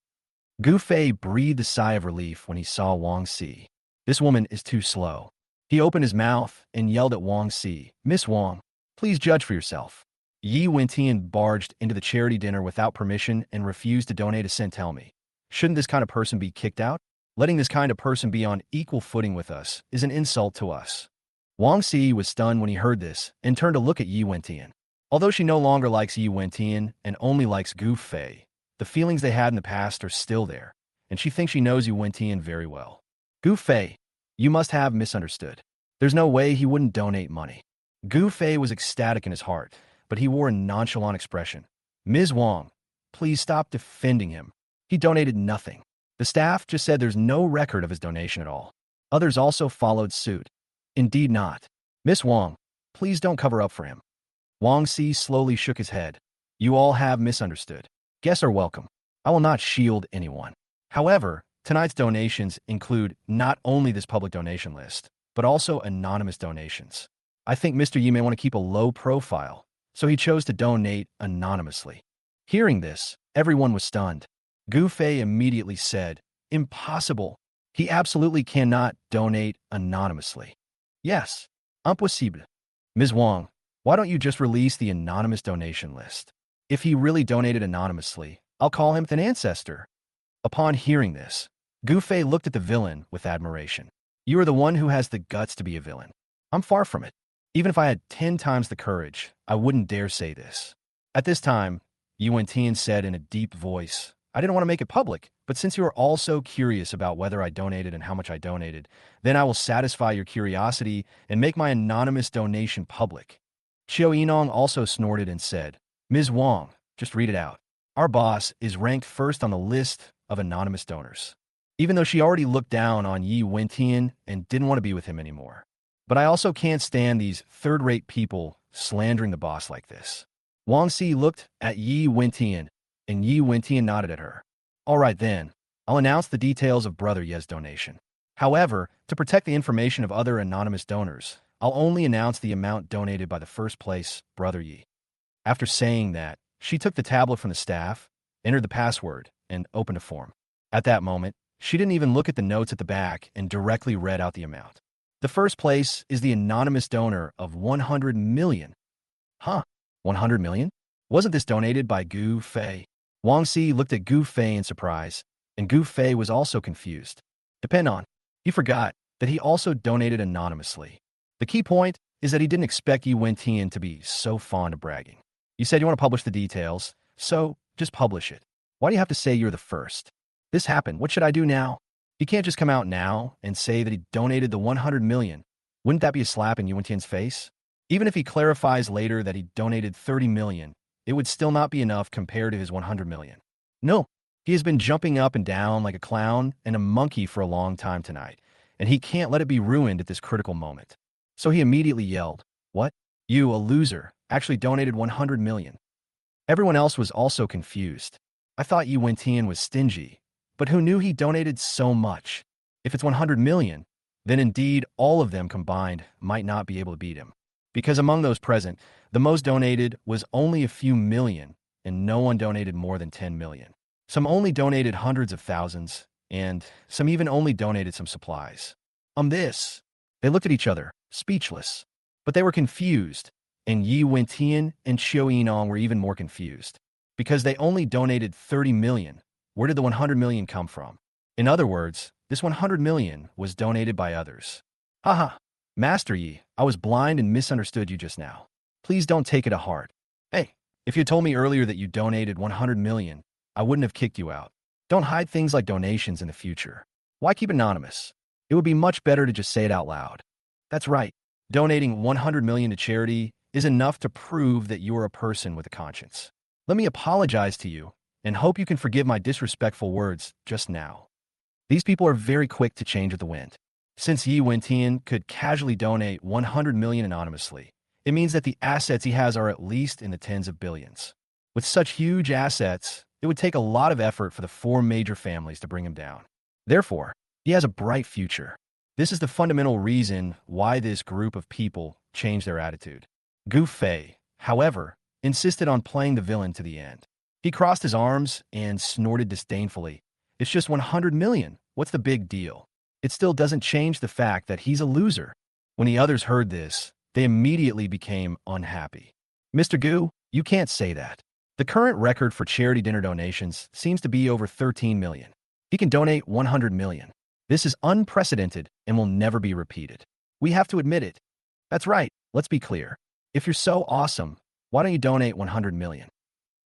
Gu Fei breathed a sigh of relief when he saw Wang Si. This woman is too slow. He opened his mouth and yelled at Wang Si, Miss Wang, please judge for yourself. Yi Wentian barged into the charity dinner without permission and refused to donate a cent. Tell me, shouldn't this kind of person be kicked out? Letting this kind of person be on equal footing with us is an insult to us. Wang Si was stunned when he heard this and turned to look at Yi Wentian. Although she no longer likes Yi Wentian and only likes Gu Fei, the feelings they had in the past are still there, and she thinks she knows Yi Wentian very well. Gu Fei, you must have misunderstood. There's no way he wouldn't donate money. Gu Fei was ecstatic in his heart, but he wore a nonchalant expression. Ms. Wang, please stop defending him. He donated nothing. The staff just said there's no record of his donation at all. Others also followed suit. Indeed not. Miss Wang, please don't cover up for him. Wang Si slowly shook his head. You all have misunderstood. Guests are welcome. I will not shield anyone. However, tonight's donations include not only this public donation list, but also anonymous donations. I think Mr. Yi may want to keep a low profile, so he chose to donate anonymously. Hearing this, everyone was stunned. Gu Fei immediately said, Impossible. He absolutely cannot donate anonymously. Yes, impossible. Ms. Wang, why don't you just release the anonymous donation list? If he really donated anonymously, I'll call him an ancestor. Upon hearing this, Gu Fei looked at the villain with admiration. You are the one who has the guts to be a villain. I'm far from it. Even if I had 10 times the courage, I wouldn't dare say this. At this time, Yi Wentian said in a deep voice, I didn't want to make it public, but since you are all so curious about whether I donated and how much I donated, then I will satisfy your curiosity and make my anonymous donation public. Qiu Yinong also snorted and said, Ms. Wang, just read it out. Our boss is ranked first on the list of anonymous donors. Even though she already looked down on Yi Wentian and didn't want to be with him anymore. But I also can't stand these third-rate people slandering the boss like this. Wang Si looked at Yi Wentian, and Yi Wentian nodded at her. All right then, I'll announce the details of Brother Ye's donation. However, to protect the information of other anonymous donors, I'll only announce the amount donated by the first place, Brother Yi. After saying that, she took the tablet from the staff, entered the password, and opened a form. At that moment, she didn't even look at the notes at the back and directly read out the amount. The first place is the anonymous donor of 100 million. Huh? 100 million? Wasn't this donated by Gu Fei? Wang Si looked at Gu Fei in surprise, and Gu Fei was also confused. Depend on. He forgot that he also donated anonymously. The key point is that he didn't expect Yi Wentian to be so fond of bragging. You said you want to publish the details, so just publish it. Why do you have to say you're the first? This happened. What should I do now? He can't just come out now and say that he donated the 100 million. Wouldn't that be a slap in Yi Wentian's face? Even if he clarifies later that he donated 30 million, it would still not be enough compared to his 100 million. No, he has been jumping up and down like a clown and a monkey for a long time tonight, and he can't let it be ruined at this critical moment. So he immediately yelled, What? You, a loser, actually donated 100 million. Everyone else was also confused. I thought Yi Wentian was stingy, but who knew he donated so much? If it's 100 million, then indeed all of them combined might not be able to beat him. Because among those present, the most donated was only a few million, and no one donated more than 10 million. Some only donated hundreds of thousands, and some even only donated some supplies. This. They looked at each other, speechless. But they were confused, and Yi Wentian and Xiao Yinong were even more confused. Because they only donated 30 million, where did the 100 million come from? In other words, this 100 million was donated by others. Haha. Master Yi, I was blind and misunderstood you just now. Please don't take it to heart. Hey, if you told me earlier that you donated 100 million, I wouldn't have kicked you out. Don't hide things like donations in the future. Why keep anonymous? It would be much better to just say it out loud. That's right. Donating 100 million to charity is enough to prove that you are a person with a conscience. Let me apologize to you and hope you can forgive my disrespectful words just now. These people are very quick to change with the wind. Since Yi Wentian could casually donate 100 million anonymously, it means that the assets he has are at least in the tens of billions. With such huge assets, it would take a lot of effort for the four major families to bring him down. Therefore, he has a bright future. This is the fundamental reason why this group of people changed their attitude. Gu Fei, however, insisted on playing the villain to the end. He crossed his arms and snorted disdainfully. It's just 100 million. What's the big deal? It still doesn't change the fact that he's a loser. When the others heard this, they immediately became unhappy. Mr. Gu, you can't say that. The current record for charity dinner donations seems to be over 13 million. He can donate 100 million. This is unprecedented and will never be repeated. We have to admit it. That's right, let's be clear. If you're so awesome, why don't you donate 100 million?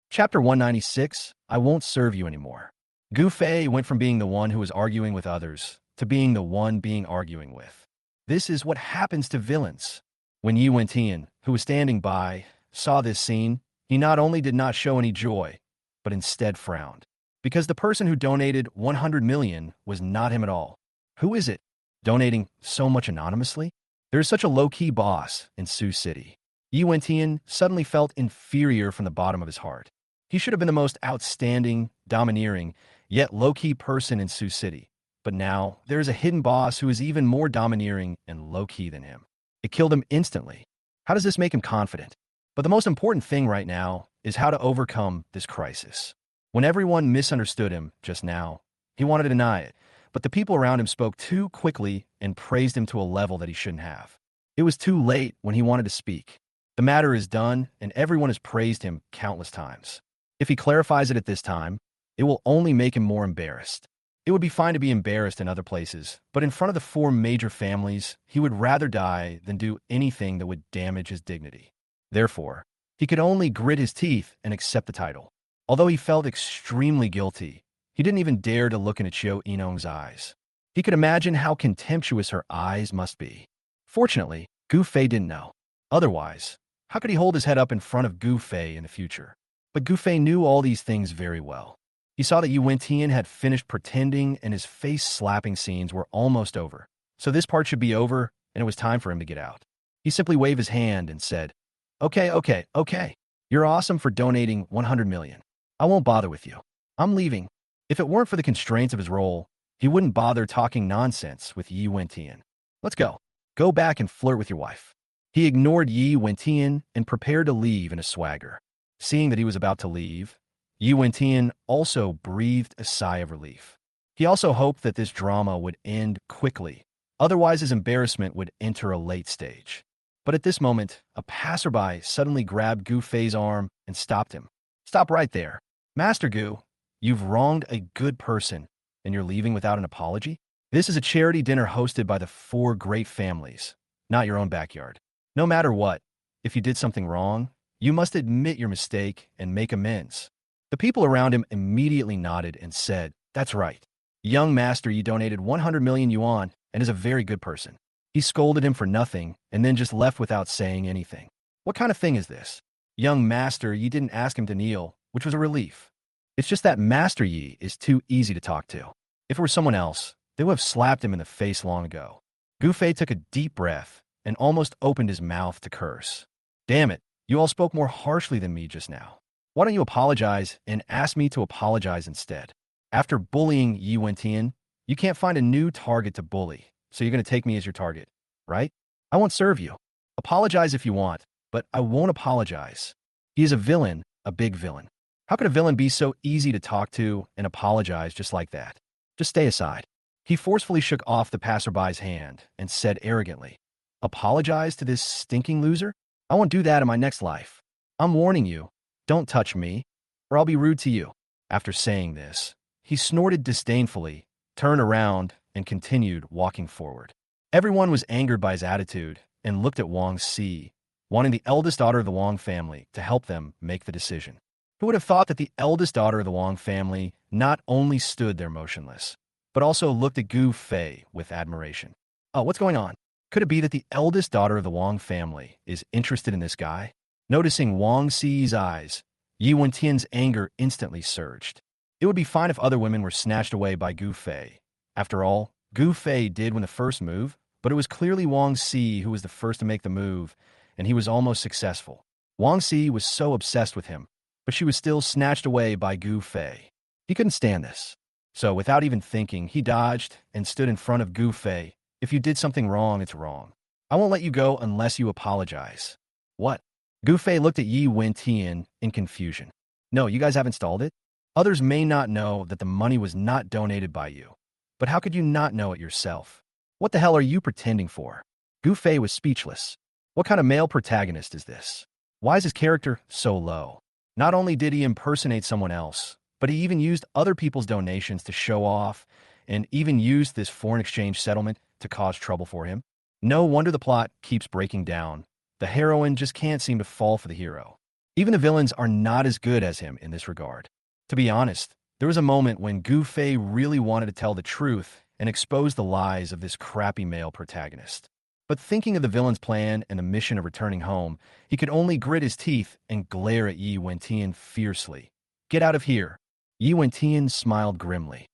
Chapter 196, I won't serve you anymore. Gu Fei went from being the one who was arguing with others to being the one being arguing with. This is what happens to villains. When Yi Wentian, who was standing by, saw this scene, he not only did not show any joy, but instead frowned. Because the person who donated 100 million was not him at all. Who is it? Donating so much anonymously? There is such a low-key boss in Sioux City. Yi Wentian suddenly felt inferior from the bottom of his heart. He should have been the most outstanding, domineering, yet low-key person in Sioux City. But now, there is a hidden boss who is even more domineering and low-key than him. It killed him instantly. How does this make him confident? But the most important thing right now is how to overcome this crisis. When everyone misunderstood him just now, he wanted to deny it, but the people around him spoke too quickly and praised him to a level that he shouldn't have. It was too late when he wanted to speak. The matter is done, and everyone has praised him countless times. If he clarifies it at this time, it will only make him more embarrassed. It would be fine to be embarrassed in other places, but in front of the four major families, he would rather die than do anything that would damage his dignity. Therefore, he could only grit his teeth and accept the title. Although he felt extremely guilty, he didn't even dare to look into Xiao Yinong's eyes. He could imagine how contemptuous her eyes must be. Fortunately, Gu Fei didn't know. Otherwise, how could he hold his head up in front of Gu Fei in the future? But Gu Fei knew all these things very well. He saw that Yi Wentian had finished pretending and his face-slapping scenes were almost over. So this part should be over, and it was time for him to get out. He simply waved his hand and said, Okay. You're awesome for donating 100 million. I won't bother with you. I'm leaving. If it weren't for the constraints of his role, he wouldn't bother talking nonsense with Yi Wentian. Let's go. Go back and flirt with your wife. He ignored Yi Wentian and prepared to leave in a swagger. Seeing that he was about to leave, Yi Wentian also breathed a sigh of relief. He also hoped that this drama would end quickly, otherwise his embarrassment would enter a late stage. But at this moment, a passerby suddenly grabbed Gu Fei's arm and stopped him. Stop right there. Master Gu, you've wronged a good person, and you're leaving without an apology? This is a charity dinner hosted by the four great families, not your own backyard. No matter what, if you did something wrong, you must admit your mistake and make amends. The people around him immediately nodded and said, That's right. Young Master Yi donated 100 million yuan and is a very good person. He scolded him for nothing and then just left without saying anything. What kind of thing is this? Young Master Yi didn't ask him to kneel, which was a relief. It's just that Master Yi is too easy to talk to. If it were someone else, they would have slapped him in the face long ago. Gu Fei took a deep breath and almost opened his mouth to curse. Damn it, you all spoke more harshly than me just now. Why don't you apologize and ask me to apologize instead? After bullying Yi Wentian, you can't find a new target to bully, so you're going to take me as your target, right? I won't serve you. Apologize if you want, but I won't apologize. He is a villain, a big villain. How could a villain be so easy to talk to and apologize just like that? Just stay aside. He forcefully shook off the passerby's hand and said arrogantly, apologize to this stinking loser? I won't do that in my next life. I'm warning you, don't touch me, or I'll be rude to you. After saying this, he snorted disdainfully, turned around, and continued walking forward. Everyone was angered by his attitude and looked at Wang Si, wanting the eldest daughter of the Wang family to help them make the decision. Who would have thought that the eldest daughter of the Wang family not only stood there motionless, but also looked at Gu Fei with admiration? Oh, what's going on? Could it be that the eldest daughter of the Wang family is interested in this guy? Noticing Wang Si's eyes, Yi Wentian's anger instantly surged. It would be fine if other women were snatched away by Gu Fei. After all, Gu Fei did win the first move, but it was clearly Wang Si who was the first to make the move, and he was almost successful. Wang Si was so obsessed with him, but she was still snatched away by Gu Fei. He couldn't stand this. So without even thinking, he dodged and stood in front of Gu Fei. If you did something wrong, it's wrong. I won't let you go unless you apologize. What? Gu Fei looked at Yi Wentian in confusion. No, you guys haven't stalled it? Others may not know that the money was not donated by you. But how could you not know it yourself? What the hell are you pretending for? Gu Fei was speechless. What kind of male protagonist is this? Why is his character so low? Not only did he impersonate someone else, but he even used other people's donations to show off, and even used this foreign exchange settlement to cause trouble for him. No wonder the plot keeps breaking down. The heroine just can't seem to fall for the hero. Even the villains are not as good as him in this regard. To be honest, there was a moment when Gu Fei really wanted to tell the truth and expose the lies of this crappy male protagonist. But thinking of the villain's plan and the mission of returning home, he could only grit his teeth and glare at Yi Wentian fiercely. Get out of here. Yi Wentian smiled grimly.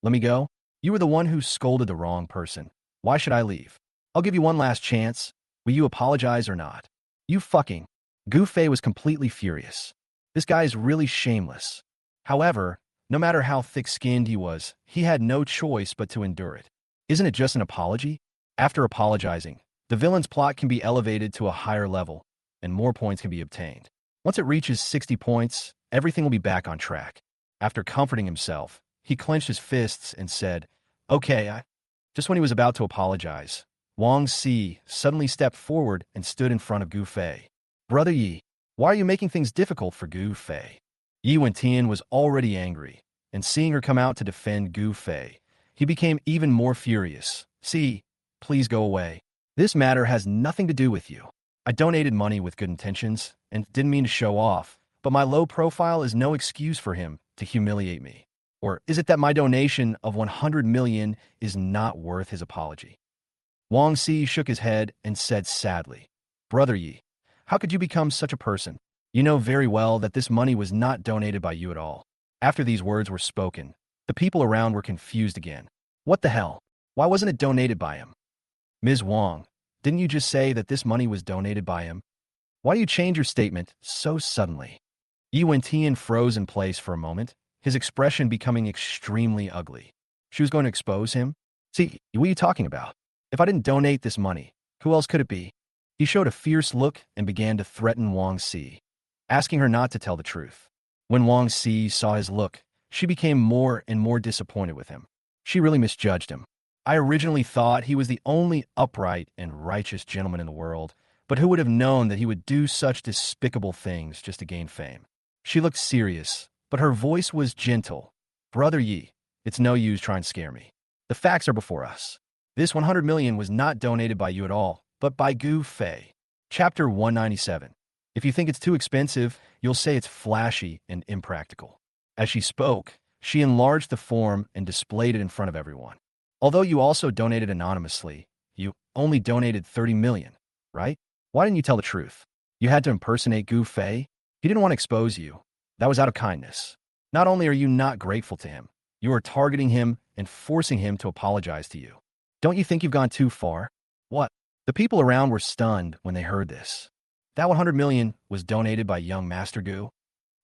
Let me go? You were the one who scolded the wrong person. Why should I leave? I'll give you one last chance. Will you apologize or not? You fucking... Gu Fei was completely furious. This guy is really shameless. However, no matter how thick-skinned he was, he had no choice but to endure it. Isn't it just an apology? After apologizing, the villain's plot can be elevated to a higher level, and more points can be obtained. Once it reaches 60 points, everything will be back on track. After comforting himself, he clenched his fists and said, Okay, Just when he was about to apologize, Wang Si suddenly stepped forward and stood in front of Gu Fei. Brother Yi, why are you making things difficult for Gu Fei? Yi Wentian was already angry, and seeing her come out to defend Gu Fei, he became even more furious. See, please go away. This matter has nothing to do with you. I donated money with good intentions and didn't mean to show off, but my low profile is no excuse for him to humiliate me. Or is it that my donation of 100 million is not worth his apology? Wang Si shook his head and said sadly, Brother Yi, how could you become such a person? You know very well that this money was not donated by you at all. After these words were spoken, the people around were confused again. What the hell? Why wasn't it donated by him? Ms. Wang, didn't you just say that this money was donated by him? Why do you change your statement so suddenly? Yi Wentian froze in place for a moment, his expression becoming extremely ugly. She was going to expose him? See, what are you talking about? If I didn't donate this money, who else could it be? He showed a fierce look and began to threaten Wang Si, asking her not to tell the truth. When Wang Si saw his look, she became more and more disappointed with him. She really misjudged him. I originally thought he was the only upright and righteous gentleman in the world, but who would have known that he would do such despicable things just to gain fame? She looked serious, but her voice was gentle. Brother Yi, it's no use trying to scare me. The facts are before us. This 100 million was not donated by you at all, but by Gu Fei. Chapter 197. If you think it's too expensive, you'll say it's flashy and impractical. As she spoke, she enlarged the form and displayed it in front of everyone. Although you also donated anonymously, you only donated 30 million, right? Why didn't you tell the truth? You had to impersonate Gu Fei? He didn't want to expose you. That was out of kindness. Not only are you not grateful to him, you are targeting him and forcing him to apologize to you. Don't you think you've gone too far? What? The people around were stunned when they heard this. That 100 million was donated by young Master Gu?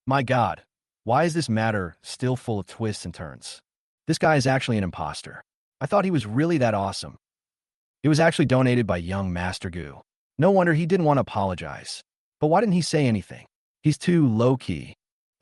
My God, why is this matter still full of twists and turns? This guy is actually an imposter. I thought he was really that awesome. It was actually donated by young Master Gu. No wonder he didn't want to apologize. But why didn't he say anything? He's too low-key.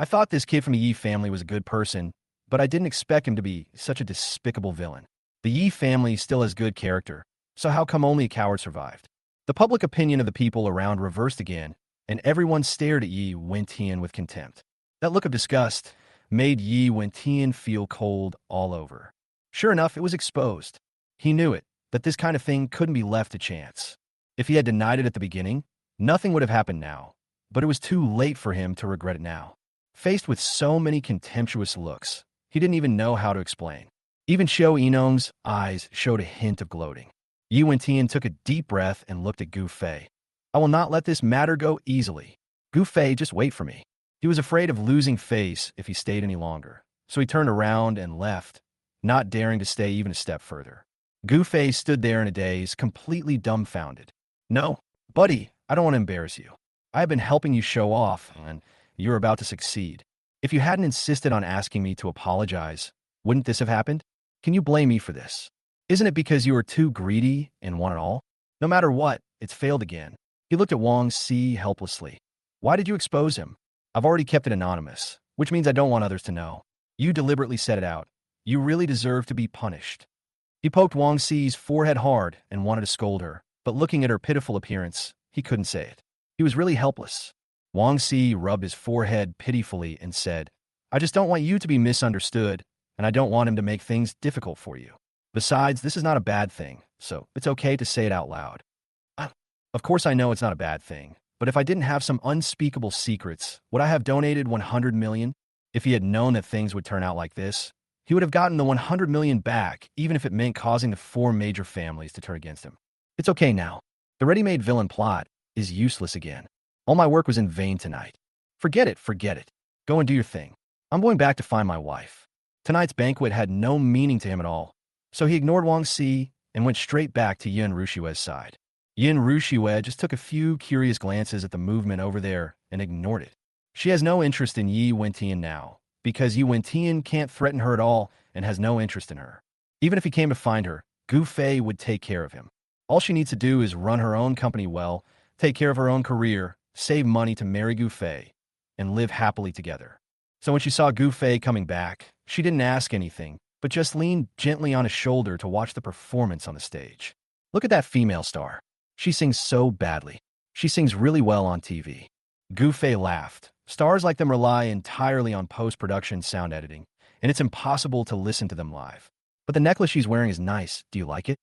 I thought this kid from the Yi family was a good person, but I didn't expect him to be such a despicable villain. The Yi family still has good character, so how come only a coward survived? The public opinion of the people around reversed again, and everyone stared at Yi Wentian with contempt. That look of disgust made Yi Wentian feel cold all over. Sure enough, it was exposed. He knew it, that this kind of thing couldn't be left to chance. If he had denied it at the beginning, nothing would have happened now, but it was too late for him to regret it now. Faced with so many contemptuous looks, he didn't even know how to explain. Even Xiao Yinong's eyes showed a hint of gloating. Yi Wentian took a deep breath and looked at Gu Fei. I will not let this matter go easily. Gu Fei, just wait for me. He was afraid of losing face if he stayed any longer, so he turned around and left, not daring to stay even a step further. Gu Fei stood there in a daze, completely dumbfounded. No, buddy, I don't want to embarrass you. I have been helping you show off, and you're about to succeed. If you hadn't insisted on asking me to apologize, wouldn't this have happened? Can you blame me for this? Isn't it because you were too greedy and want it all? No matter what, it's failed again. He looked at Wang Si helplessly. Why did you expose him? I've already kept it anonymous, which means I don't want others to know. You deliberately set it out. You really deserve to be punished. He poked Wang Si's forehead hard and wanted to scold her, but looking at her pitiful appearance, he couldn't say it. He was really helpless. Wang Si rubbed his forehead pitifully and said, I just don't want you to be misunderstood, and I don't want him to make things difficult for you. Besides, this is not a bad thing, so it's okay to say it out loud. Of course I know it's not a bad thing, but if I didn't have some unspeakable secrets, would I have donated 100 million? If he had known that things would turn out like this, he would have gotten the 100 million back, even if it meant causing the 4 major families to turn against him. It's okay now. The ready-made villain plot is useless again. All my work was in vain tonight. Forget it, forget it. Go and do your thing. I'm going back to find my wife. Tonight's banquet had no meaning to him at all, so he ignored Wang Si and went straight back to Yin Rushue's side. Yin Rushue just took a few curious glances at the movement over there and ignored it. She has no interest in Yi Wentian now, because Yi Wentian can't threaten her at all and has no interest in her. Even if he came to find her, Gu Fei would take care of him. All she needs to do is run her own company well, take care of her own career, save money to marry Gu Fei, and live happily together. So when she saw Gu Fei coming back, she didn't ask anything, but just leaned gently on his shoulder to watch the performance on the stage. Look at that female star. She sings so badly. She sings really well on TV. Gu Fei laughed. Stars like them rely entirely on post-production sound editing, and it's impossible to listen to them live. But the necklace she's wearing is nice. Do you like it?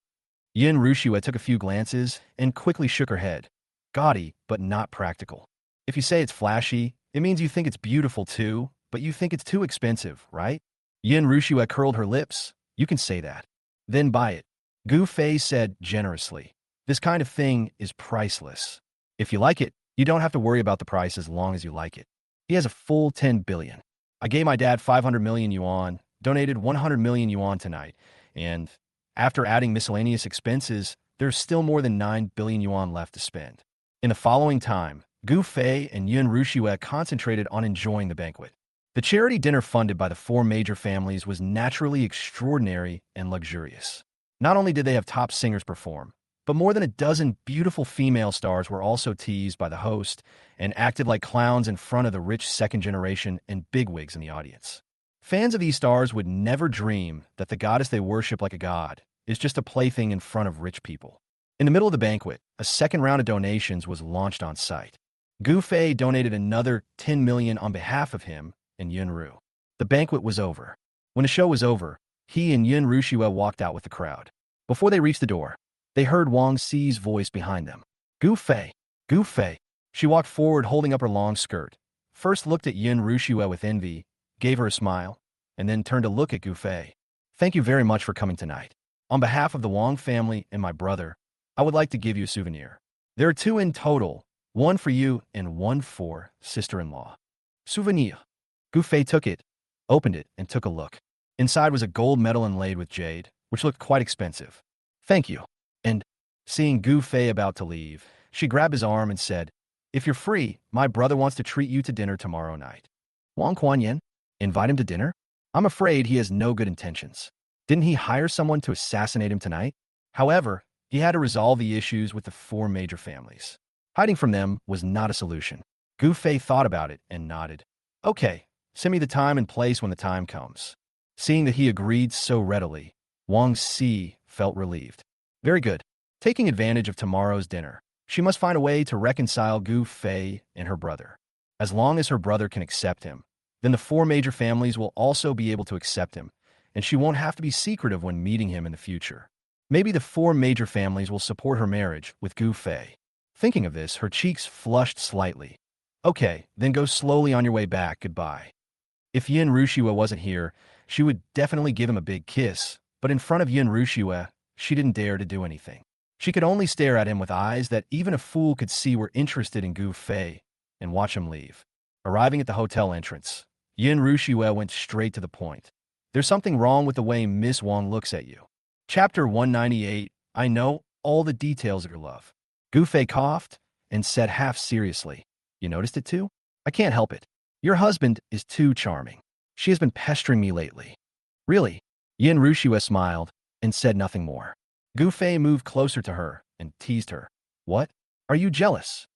Yin Rushue took a few glances and quickly shook her head. Gaudy, but not practical. If you say it's flashy, it means you think it's beautiful too, but you think it's too expensive, right? Yin Rushue curled her lips. You can say that. Then buy it. Gu Fei said generously. This kind of thing is priceless. If you like it, you don't have to worry about the price as long as you like it. He has a full 10 billion. I gave my dad 500 million yuan, donated 100 million yuan tonight, and after adding miscellaneous expenses, there's still more than 9 billion yuan left to spend. In the following time, Gu Fei and Yin Rushue concentrated on enjoying the banquet. The charity dinner funded by the 4 major families was naturally extraordinary and luxurious. Not only did they have top singers perform, but more than a dozen beautiful female stars were also teased by the host and acted like clowns in front of the rich second generation and bigwigs in the audience. Fans of these stars would never dream that the goddess they worship like a god is just a plaything in front of rich people. In the middle of the banquet, a second round of donations was launched on site. Gu Fei donated another 10 million on behalf of him and Yunru. The banquet was over. When the show was over, he and Yin Rushue walked out with the crowd. Before they reached the door, they heard Wang Si's voice behind them. Gu Fei, Gu Fei. She walked forward holding up her long skirt, first looked at Yin Rushue with envy, gave her a smile, and then turned to look at Gu Fei. Thank you very much for coming tonight. On behalf of the Wang family and my brother, I would like to give you a souvenir. There are 2 in total, one for you and one for sister-in-law. Souvenir. Gu Fei took it, opened it, and took a look. Inside was a gold medal inlaid with jade, which looked quite expensive. Thank you. And, seeing Gu Fei about to leave, she grabbed his arm and said, If you're free, my brother wants to treat you to dinner tomorrow night. Wang Kuan-yen? Invite him to dinner? I'm afraid he has no good intentions. Didn't he hire someone to assassinate him tonight? However, he had to resolve the issues with the 4 major families. Hiding from them was not a solution. Gu Fei thought about it and nodded. Okay, Send me the time and place when the time comes. Seeing that he agreed so readily, Wang Si felt relieved. Very good. Taking advantage of tomorrow's dinner, she must find a way to reconcile Gu Fei and her brother. As long as her brother can accept him, then the four major families will also be able to accept him, and she won't have to be secretive when meeting him in the future. Maybe the four major families will support her marriage with Gu Fei. Thinking of this, her cheeks flushed slightly. Okay, then go slowly on your way back. Goodbye. If Yin Rushua wasn't here, she would definitely give him a big kiss, but in front of Yin Rushua, she didn't dare to do anything. She could only stare at him with eyes that even a fool could see were interested in Gu Fei and watch him leave. Arriving at the hotel entrance, Yin Rushua went straight to the point. There's something wrong with the way Miss Wang looks at you. Chapter 198, I know all the details of your love. Gu Fei coughed and said half seriously, You noticed it too? I can't help it. Your husband is too charming. She has been pestering me lately. Really? Yin Rushua smiled and said nothing more. Gu Fei moved closer to her and teased her. What? Are you jealous?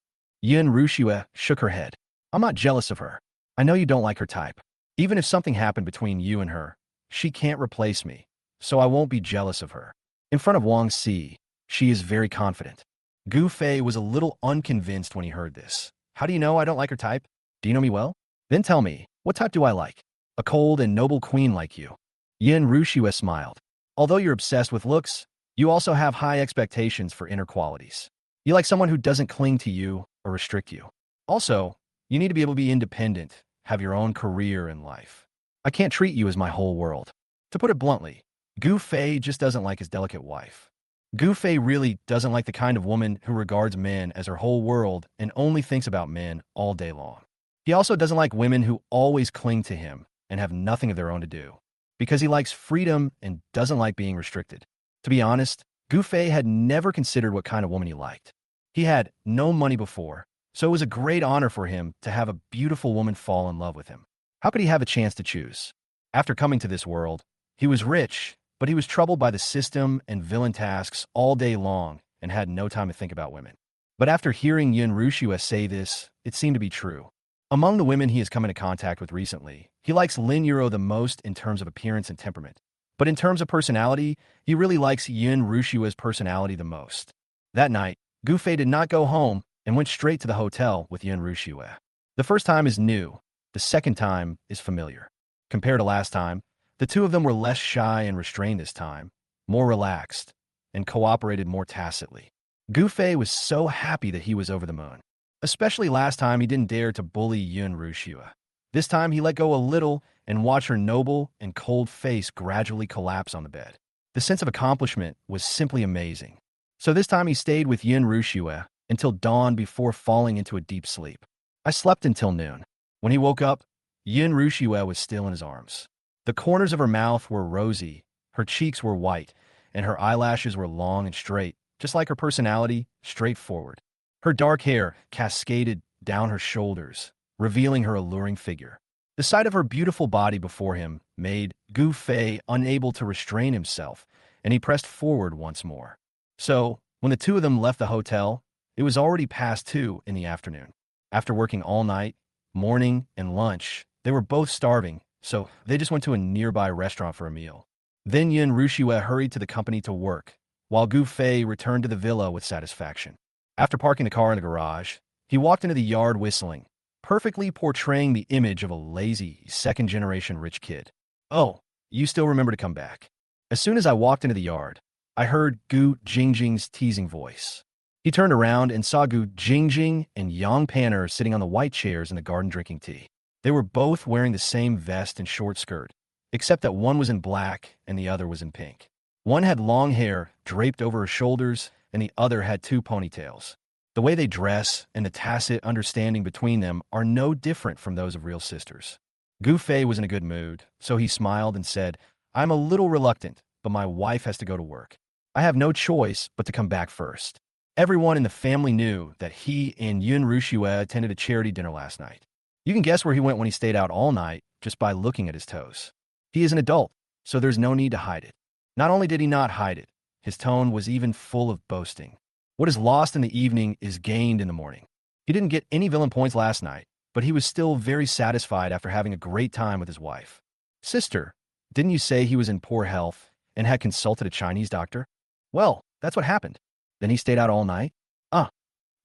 Yin Rushua shook her head. I'm not jealous of her. I know you don't like her type. Even if something happened between you and her, she can't replace me, so I won't be jealous of her. In front of Wang Si, she is very confident. Gu Fei was a little unconvinced when he heard this. How do you know I don't like her type? Do you know me well? Then tell me, what type do I like? A cold and noble queen like you. Yin Rushua smiled. Although you're obsessed with looks, you also have high expectations for inner qualities. You like someone who doesn't cling to you or restrict you. Also, you need to be able to be independent, have your own career in life. I can't treat you as my whole world. To put it bluntly, Gu Fei just doesn't like his delicate wife. Gu Fei really doesn't like the kind of woman who regards men as her whole world and only thinks about men all day long. He also doesn't like women who always cling to him and have nothing of their own to do, because he likes freedom and doesn't like being restricted. To be honest, Gu Fei had never considered what kind of woman he liked. He had no money before, so it was a great honor for him to have a beautiful woman fall in love with him. How could he have a chance to choose? After coming to this world, he was rich, but he was troubled by the system and villain tasks all day long and had no time to think about women. But after hearing Yin Rushua say this, it seemed to be true. Among the women he has come into contact with recently, he likes Lin Yuro the most in terms of appearance and temperament. But in terms of personality, he really likes Yin Rushua's personality the most. That night, Gu Fei did not go home and went straight to the hotel with Yin Rushua. The first time is new, the second time is familiar. Compared to last time, the two of them were less shy and restrained this time, more relaxed, and cooperated more tacitly. Gu Fei was so happy that he was over the moon. Especially last time he didn't dare to bully Yin Rushua. This time he let go a little and watched her noble and cold face gradually collapse on the bed. The sense of accomplishment was simply amazing. So this time he stayed with Yin Rushua until dawn before falling into a deep sleep. I slept until noon. When he woke up, Yin Rushua was still in his arms. The corners of her mouth were rosy, her cheeks were white, and her eyelashes were long and straight, just like her personality, straightforward. Her dark hair cascaded down her shoulders, revealing her alluring figure. The sight of her beautiful body before him made Gu Fei unable to restrain himself, and he pressed forward once more. So, when the two of them left the hotel, it was already past 2 in the afternoon. After working all night, morning, and lunch, they were both starving, so they just went to a nearby restaurant for a meal. Then Yin Rushua hurried to the company to work, while Gu Fei returned to the villa with satisfaction. After parking the car in the garage, he walked into the yard whistling, perfectly portraying the image of a lazy, second-generation rich kid. Oh, you still remember to come back. As soon as I walked into the yard, I heard Gu Jingjing's teasing voice. He turned around and saw Gu Jingjing and Yang Panner sitting on the white chairs in the garden drinking tea. They were both wearing the same vest and short skirt, except that one was in black and the other was in pink. One had long hair draped over her shoulders, and the other had 2 ponytails. The way they dress and the tacit understanding between them are no different from those of real sisters. Gu Fei was in a good mood, so he smiled and said, I'm a little reluctant, but my wife has to go to work. I have no choice but to come back first. Everyone in the family knew that he and Yun Rushua attended a charity dinner last night. You can guess where he went when he stayed out all night just by looking at his toes. He is an adult, so there's no need to hide it. Not only did he not hide it, his tone was even full of boasting. What is lost in the evening is gained in the morning. He didn't get any villain points last night, but he was still very satisfied after having a great time with his wife. Sister, didn't you say he was in poor health and had consulted a Chinese doctor? Well, that's what happened. Then he stayed out all night? Ah.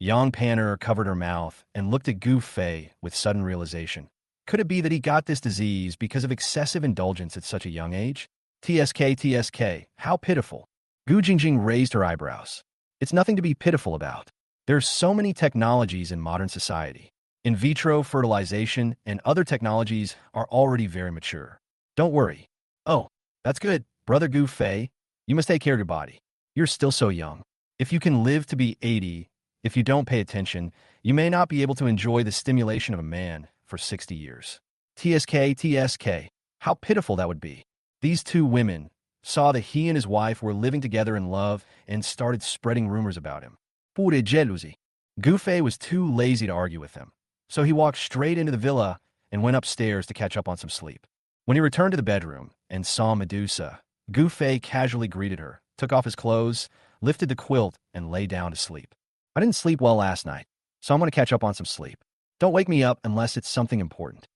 Yang Panner covered her mouth and looked at Gu Fei with sudden realization. Could it be that he got this disease because of excessive indulgence at such a young age? TSK, how pitiful. Gu Jingjing raised her eyebrows. It's nothing to be pitiful about. There are so many technologies in modern society. In vitro fertilization and other technologies are already very mature. Don't worry. Oh, that's good, Brother Gu Fei. You must take care of your body. You're still so young. If you can live to be 80, if you don't pay attention, you may not be able to enjoy the stimulation of a man for 60 years. TSK, how pitiful that would be. These two women saw that he and his wife were living together in love and started spreading rumors about him. Pure jalousie. Gu Fei was too lazy to argue with them, so he walked straight into the villa and went upstairs to catch up on some sleep. When he returned to the bedroom and saw Medusa, Gu Fei casually greeted her, took off his clothes, lifted the quilt, and lay down to sleep. I didn't sleep well last night, so I'm going to catch up on some sleep. Don't wake me up unless it's something important.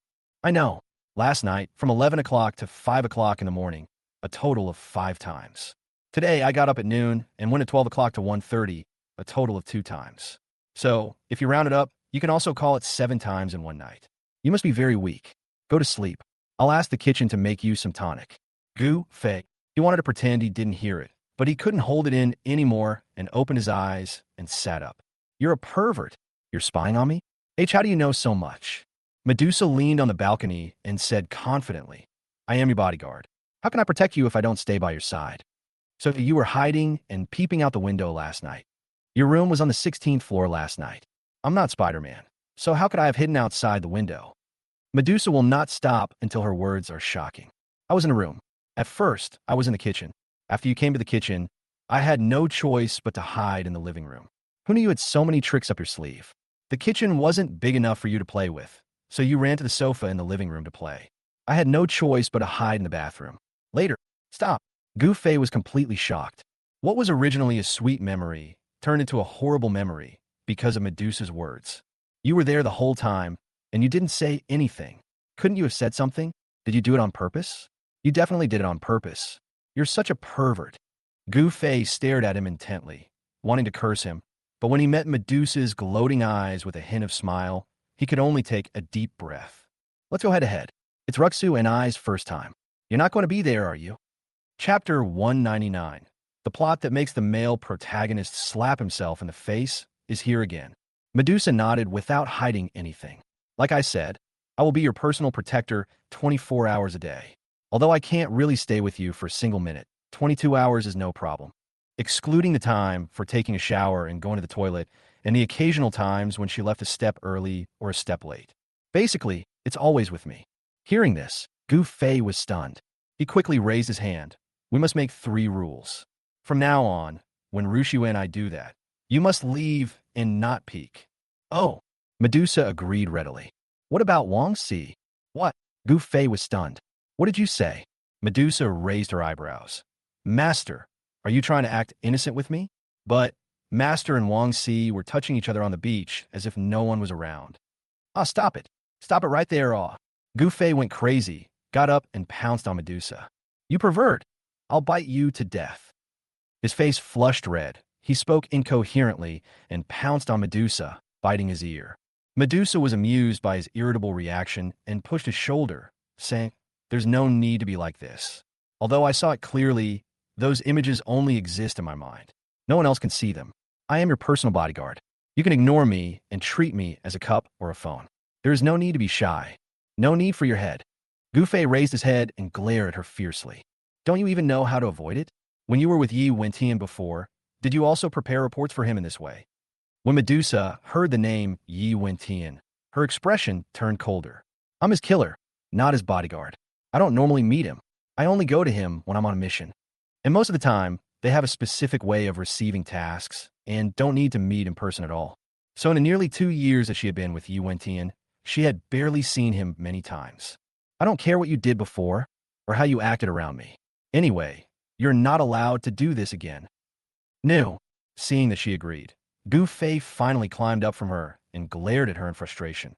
I know. Last night, from 11 o'clock to 5 o'clock in the morning, a total of 5 times. Today, I got up at noon and went at 12 o'clock to 1:30, a total of 2 times. So, if you round it up, you can also call it 7 times in one night. You must be very weak. Go to sleep. I'll ask the kitchen to make you some tonic. Gu Fei. He wanted to pretend he didn't hear it, but he couldn't hold it in anymore and opened his eyes and sat up. You're a pervert. You're spying on me? How do you know so much? Medusa leaned on the balcony and said confidently, I am your bodyguard. How can I protect you if I don't stay by your side? So you were hiding and peeping out the window last night. Your room was on the 16th floor last night. I'm not Spider-Man, so how could I have hidden outside the window? Medusa will not stop until her words are shocking. I was in a room. At first, I was in the kitchen. After you came to the kitchen, I had no choice but to hide in the living room. Who knew you had so many tricks up your sleeve? The kitchen wasn't big enough for you to play with, so you ran to the sofa in the living room to play. I had no choice but to hide in the bathroom. Later, stop. Gu Fei was completely shocked. What was originally a sweet memory turned into a horrible memory because of Medusa's words. You were there the whole time, and you didn't say anything. Couldn't you have said something? Did you do it on purpose? You definitely did it on purpose. You're such a pervert. Gu Fei stared at him intently, wanting to curse him, but when he met Medusa's gloating eyes with a hint of smile, he could only take a deep breath. Let's go head to head. It's Ruxu and I's first time. You're not going to be there, are you? Chapter 199. The plot that makes the male protagonist slap himself in the face is here again. Medusa nodded without hiding anything. Like I said, I will be your personal protector 24 hours a day. Although I can't really stay with you for a single minute, 22 hours is no problem. Excluding the time for taking a shower and going to the toilet, and the occasional times when she left a step early or a step late. Basically, it's always with me. Hearing this, Gu Fei was stunned. He quickly raised his hand. We must make 3 rules. From now on, when Ruxiu and I do that, you must leave and not peek. Oh, Medusa agreed readily. What about Wang Si? What? Gu Fei was stunned. What did you say? Medusa raised her eyebrows. Master, are you trying to act innocent with me? But Master and Wang Si were touching each other on the beach as if no one was around. Ah, stop it. Stop it right there, ah. Gu Fei went crazy, got up and pounced on Medusa. You pervert. I'll bite you to death. His face flushed red. He spoke incoherently and pounced on Medusa, biting his ear. Medusa was amused by his irritable reaction and pushed his shoulder, saying, There's no need to be like this. Although I saw it clearly, those images only exist in my mind. No one else can see them. I am your personal bodyguard. You can ignore me and treat me as a cup or a phone. There is no need to be shy. No need for your head. Gu Fei raised his head and glared at her fiercely. Don't you even know how to avoid it? When you were with Yi Wentian before, did you also prepare reports for him in this way? When Medusa heard the name Yi Wentian, her expression turned colder. I'm his killer, not his bodyguard. I don't normally meet him. I only go to him when I'm on a mission. And most of the time, they have a specific way of receiving tasks and don't need to meet in person at all. So in the nearly 2 years that she had been with Yi Wentian, she had barely seen him many times. I don't care what you did before or how you acted around me. Anyway, you're not allowed to do this again. No. Seeing that she agreed, Gu Fei finally climbed up from her and glared at her in frustration.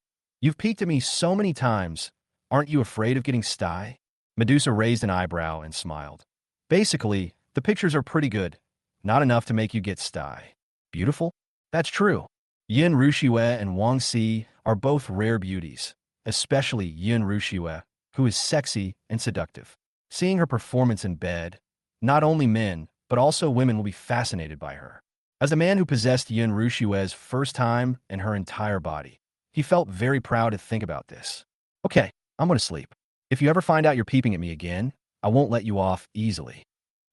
You've peeked at me so many times. Aren't you afraid of getting sty? Medusa raised an eyebrow and smiled. Basically, the pictures are pretty good. Not enough to make you get sty. Beautiful? That's true. Yin Ruxiue and Wang Si are both rare beauties, especially Yin Ruxiue, who is sexy and seductive. Seeing her performance in bed, not only men, but also women will be fascinated by her. As the man who possessed Yin Ruxiue's first time and her entire body, he felt very proud to think about this. Okay, I'm going to sleep. If you ever find out you're peeping at me again, I won't let you off easily.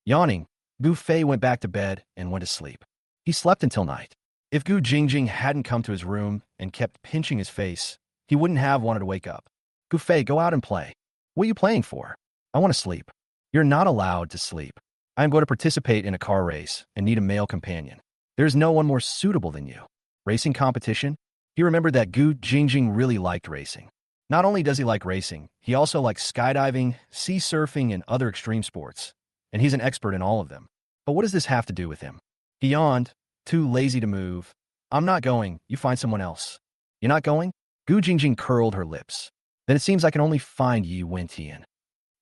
Yawning, Gu Fei went back to bed and went to sleep. He slept until night. If Gu Jingjing hadn't come to his room and kept pinching his face, he wouldn't have wanted to wake up. Gu Fei, go out and play. What are you playing for? I want to sleep. You're not allowed to sleep. I am going to participate in a car race and need a male companion. There is no one more suitable than you. Racing competition? He remembered that Gu Jingjing really liked racing. Not only does he like racing, he also likes skydiving, sea surfing, and other extreme sports. And he's an expert in all of them. But what does this have to do with him? He yawned, too lazy to move. I'm not going. You find someone else. You're not going? Gu Jingjing curled her lips. Then it seems I can only find Yi Wentian.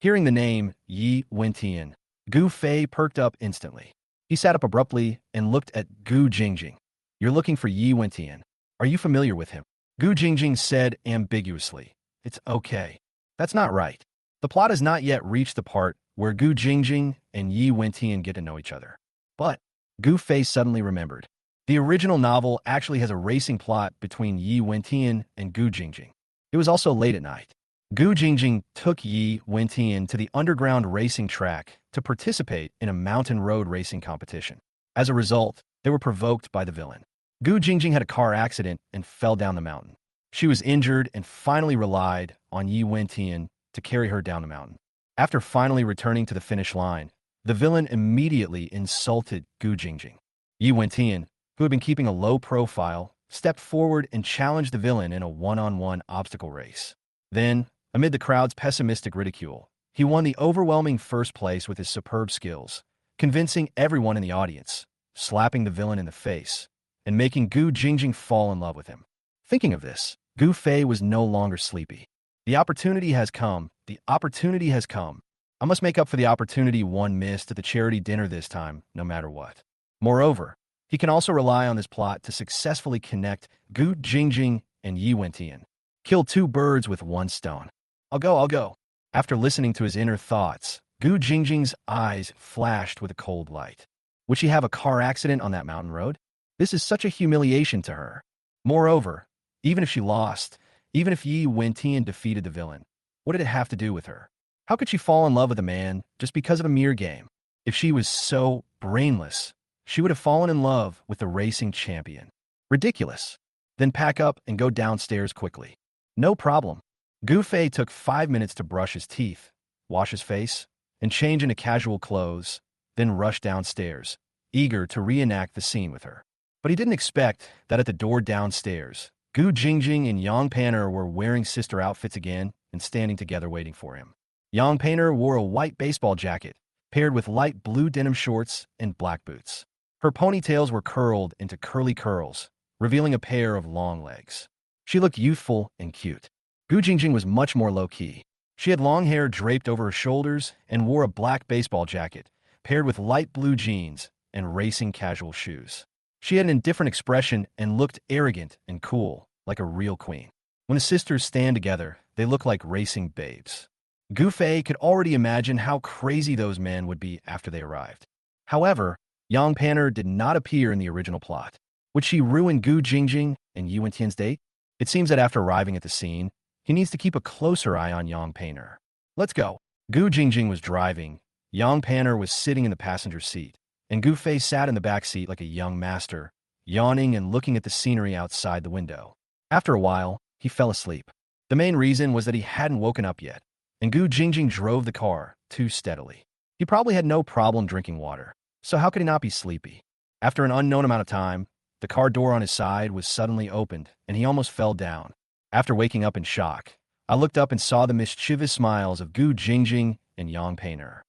Hearing the name Yi Wentian, Gu Fei perked up instantly. He sat up abruptly and looked at Gu Jingjing. You're looking for Yi Wentian. Are you familiar with him? Gu Jingjing said ambiguously. It's okay. That's not right. The plot has not yet reached the part where Gu Jingjing and Yi Wentian get to know each other. But Gu Fei suddenly remembered. The original novel actually has a racing plot between Yi Wentian and Gu Jingjing. It was also late at night. Gu Jingjing took Yi Wentian to the underground racing track to participate in a mountain road racing competition. As a result, they were provoked by the villain. Gu Jingjing had a car accident and fell down the mountain. She was injured and finally relied on Yi Wentian to carry her down the mountain. After finally returning to the finish line, the villain immediately insulted Gu Jingjing. Yi Wentian, who had been keeping a low profile, stepped forward and challenged the villain in a one-on-one obstacle race. Then, amid the crowd's pessimistic ridicule, he won the overwhelming first place with his superb skills, convincing everyone in the audience, slapping the villain in the face, and making Gu Jingjing fall in love with him. Thinking of this, Gu Fei was no longer sleepy. The opportunity has come. The opportunity has come. I must make up for the opportunity one missed at the charity dinner this time, no matter what. Moreover, he can also rely on this plot to successfully connect Gu Jingjing and Yi Wentian. Kill two birds with one stone. I'll go. After listening to his inner thoughts, Gu Jingjing's eyes flashed with a cold light. Would she have a car accident on that mountain road? This is such a humiliation to her. Moreover, even if she lost, even if Yi Wentian defeated the villain, what did it have to do with her? How could she fall in love with a man just because of a mere game? If she was so brainless, she would have fallen in love with the racing champion. Ridiculous. Then pack up and go downstairs quickly. No problem. Gu Fei took 5 minutes to brush his teeth, wash his face, and change into casual clothes, then rushed downstairs, eager to reenact the scene with her. But he didn't expect that at the door downstairs, Gu Jingjing and Yang Panner were wearing sister outfits again and standing together waiting for him. Yang Panner wore a white baseball jacket, paired with light blue denim shorts and black boots. Her ponytails were curled into curly curls, revealing a pair of long legs. She looked youthful and cute. Gu Jingjing was much more low-key. She had long hair draped over her shoulders and wore a black baseball jacket, paired with light blue jeans and racing casual shoes. She had an indifferent expression and looked arrogant and cool, like a real queen. When the sisters stand together, they look like racing babes. Gu Fei could already imagine how crazy those men would be after they arrived. However, Yang Panner did not appear in the original plot. Would she ruin Gu Jingjing and Yi Wentian's date? It seems that after arriving at the scene, he needs to keep a closer eye on Yang Panner. Let's go. Gu Jingjing was driving, Yang Panner was sitting in the passenger seat, and Gu Fei sat in the back seat like a young master, yawning and looking at the scenery outside the window. After a while, he fell asleep. The main reason was that he hadn't woken up yet, and Gu Jingjing drove the car too steadily. He probably had no problem drinking water, so how could he not be sleepy? After an unknown amount of time, the car door on his side was suddenly opened, and he almost fell down. After waking up in shock, I looked up and saw the mischievous smiles of Gu Jingjing and Yang Panner.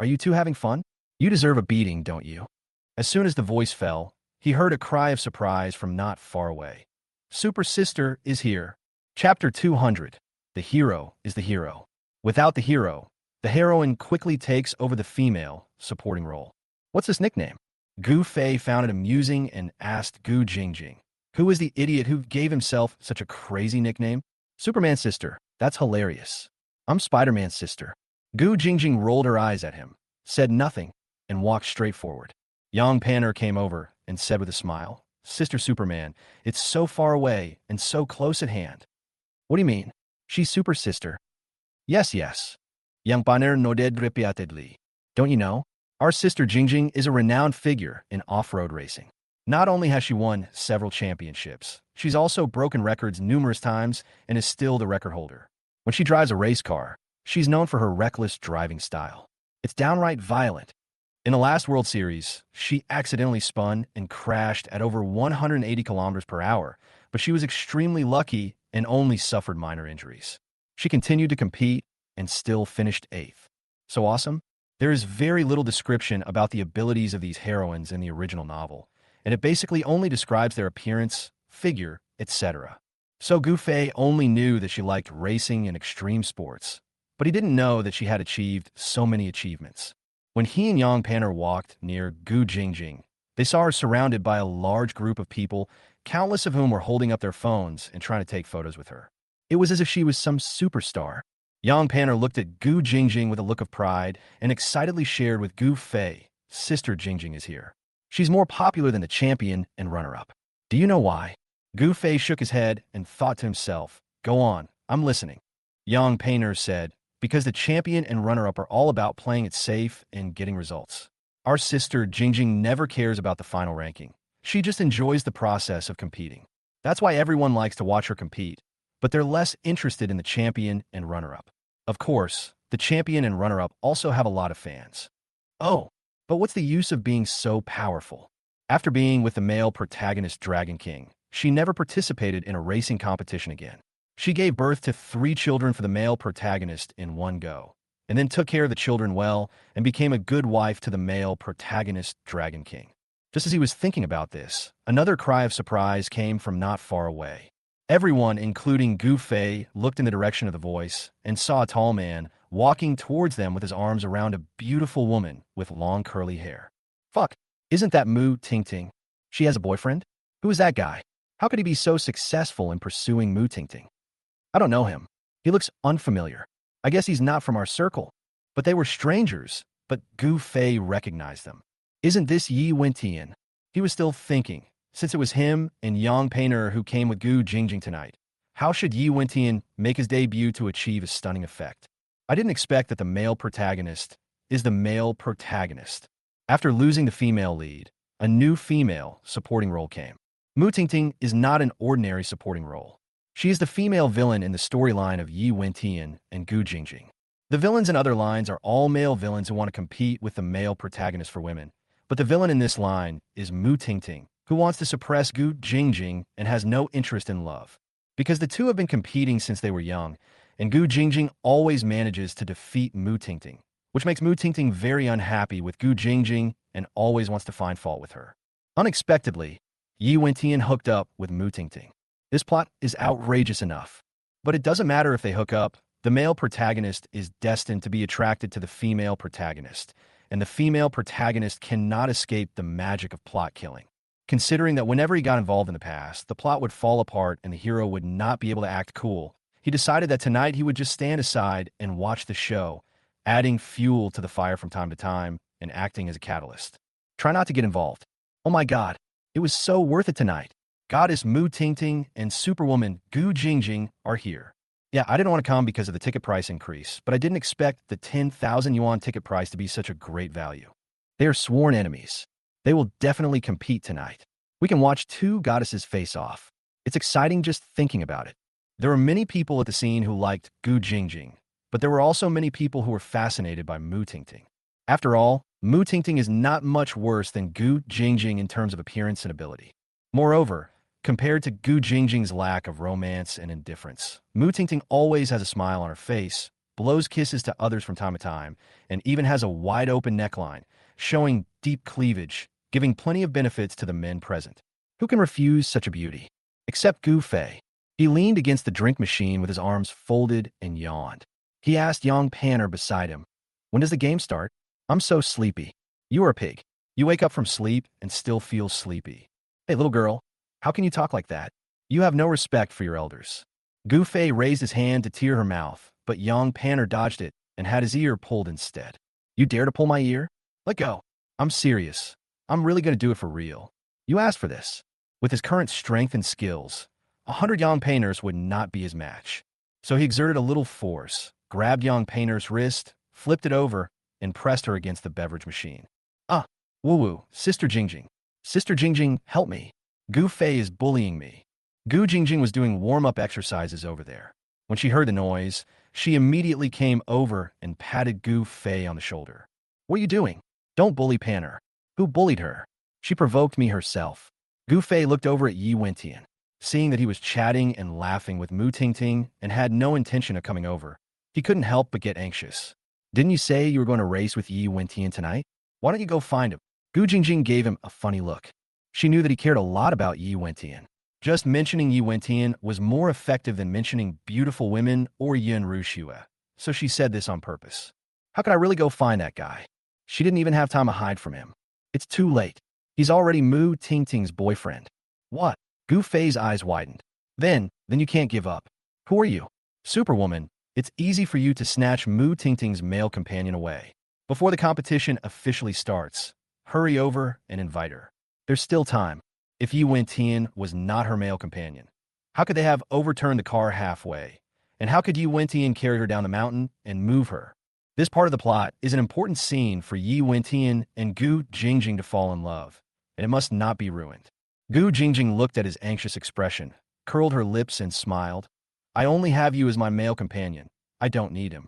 Are you two having fun? You deserve a beating, don't you? As soon as the voice fell, he heard a cry of surprise from not far away. Super Sister is here. Chapter 200. The hero is the hero. Without the hero, the heroine quickly takes over the female supporting role. What's this nickname? Gu Fei found it amusing and asked Gu Jingjing, who is the idiot who gave himself such a crazy nickname? Superman's sister. That's hilarious. I'm Spider-Man's sister. Gu Jingjing rolled her eyes at him, said nothing, and walked straight forward. Yang Panner came over and said with a smile, Sister Superman, it's so far away and so close at hand. What do you mean? She's super sister. Yes, yes. Yang Panner nodded repeatedly. Don't you know? Our sister Jingjing is a renowned figure in off-road racing. Not only has she won several championships, she's also broken records numerous times and is still the record holder. When she drives a race car, she's known for her reckless driving style. It's downright violent. In the last World Series, she accidentally spun and crashed at over 180 kilometers per hour, but she was extremely lucky and only suffered minor injuries. She continued to compete and still finished 8th. So awesome? There is very little description about the abilities of these heroines in the original novel, and it basically only describes their appearance, figure, etc. So Gu Fei only knew that she liked racing and extreme sports, but he didn't know that she had achieved so many achievements. When he and Yang Panner walked near Gu Jingjing, they saw her surrounded by a large group of people, countless of whom were holding up their phones and trying to take photos with her. It was as if she was some superstar. Yang Panner looked at Gu Jingjing with a look of pride and excitedly shared with Gu Fei, Sister Jingjing is here. She's more popular than the champion and runner-up. Do you know why? Gu Fei shook his head and thought to himself, go on, I'm listening. Yang Panner said, because the champion and runner-up are all about playing it safe and getting results. Our sister Jingjing never cares about the final ranking. She just enjoys the process of competing. That's why everyone likes to watch her compete, but they're less interested in the champion and runner-up. Of course, the champion and runner-up also have a lot of fans. Oh, but what's the use of being so powerful? After being with the male protagonist Dragon King, she never participated in a racing competition again. She gave birth to 3 children for the male protagonist in one go, and then took care of the children well and became a good wife to the male protagonist Dragon King. Just as he was thinking about this, another cry of surprise came from not far away. Everyone, including Gu Fei, looked in the direction of the voice and saw a tall man walking towards them with his arms around a beautiful woman with long curly hair. Fuck, isn't that Mu Tingting? She has a boyfriend? Who is that guy? How could he be so successful in pursuing Mu Tingting? I don't know him. He looks unfamiliar. I guess he's not from our circle. But they were strangers, but Gu Fei recognized them. Isn't this Yi Wentian? He was still thinking, since it was him and Yang Panner who came with Gu Jingjing tonight. How should Yi Wentian make his debut to achieve a stunning effect? I didn't expect that the male protagonist is the male protagonist. After losing the female lead, a new female supporting role came. Mu Tingting is not an ordinary supporting role. She is the female villain in the storyline of Yi Wentian and Gu Jingjing. The villains in other lines are all male villains who want to compete with the male protagonist for women, but the villain in this line is Mu Tingting, who wants to suppress Gu Jingjing and has no interest in love. Because the two have been competing since they were young, and Gu Jingjing always manages to defeat Mu Tingting, which makes Mu Tingting very unhappy with Gu Jingjing and always wants to find fault with her. Unexpectedly, Yi Wentian hooked up with Mu Tingting. This plot is outrageous enough. But it doesn't matter if they hook up. The male protagonist is destined to be attracted to the female protagonist, and the female protagonist cannot escape the magic of plot killing. Considering that whenever he got involved in the past, the plot would fall apart and the hero would not be able to act cool, he decided that tonight he would just stand aside and watch the show, adding fuel to the fire from time to time and acting as a catalyst. Try not to get involved. Oh my god, it was so worth it tonight. Goddess Mu Tingting and Superwoman Gu Jingjing are here. Yeah, I didn't want to come because of the ticket price increase, but I didn't expect the 10,000 yuan ticket price to be such a great value. They are sworn enemies. They will definitely compete tonight. We can watch 2 goddesses face off. It's exciting just thinking about it. There were many people at the scene who liked Gu Jingjing, but there were also many people who were fascinated by Mu Tingting. After all, Mu Tingting is not much worse than Gu Jingjing in terms of appearance and ability. Moreover, compared to Gu Jingjing's lack of romance and indifference, Mu Tingting always has a smile on her face, blows kisses to others from time to time, and even has a wide-open neckline, showing deep cleavage, giving plenty of benefits to the men present. Who can refuse such a beauty? Except Gu Fei. He leaned against the drink machine with his arms folded and yawned. He asked young Panner beside him, "When does the game start? I'm so sleepy." "You are a pig. You wake up from sleep and still feel sleepy." "Hey, little girl, how can you talk like that? You have no respect for your elders." Gu Fei raised his hand to tear her mouth, but young Panner dodged it and had his ear pulled instead. "You dare to pull my ear? Let go. I'm serious. I'm really going to do it for real. You asked for this." With his current strength and skills, 100 young painters would not be his match. So he exerted a little force, grabbed young painter's wrist, flipped it over, and pressed her against the beverage machine. "Ah, woo-woo, Sister Jingjing. Sister Jingjing, help me. Gu Fei is bullying me." Gu Jingjing was doing warm-up exercises over there. When she heard the noise, she immediately came over and patted Gu Fei on the shoulder. "What are you doing? Don't bully Panner." "Who bullied her? She provoked me herself." Gu Fei looked over at Yi Wentian. Seeing that he was chatting and laughing with Mu Tingting and had no intention of coming over, he couldn't help but get anxious. "Didn't you say you were going to race with Yi Wentian tonight? Why don't you go find him?" Gu Jingjing gave him a funny look. She knew that he cared a lot about Yi Wentian. Just mentioning Yi Wentian was more effective than mentioning beautiful women or Yin Rushua, so she said this on purpose. "How could I really go find that guy?" She didn't even have time to hide from him. "It's too late. He's already Mu Tingting's boyfriend." "What?" Gu Fei's eyes widened. Then you can't give up. "Who are you?" "Superwoman. It's easy for you to snatch Mu Tingting's male companion away. Before the competition officially starts, hurry over and invite her. There's still time." If Yi Wentian was not her male companion, how could they have overturned the car halfway? And how could Yi Wentian carry her down the mountain and move her? This part of the plot is an important scene for Yi Wentian and Gu Jingjing to fall in love, and it must not be ruined. Gu Jingjing looked at his anxious expression, curled her lips and smiled. "I only have you as my male companion. I don't need him."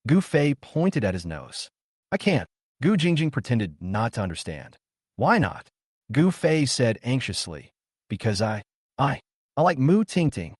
Gu Fei pointed at his nose. "I can't." Gu Jingjing pretended not to understand. "Why not?" Gu Fei said anxiously. "Because I like Mu Tingting."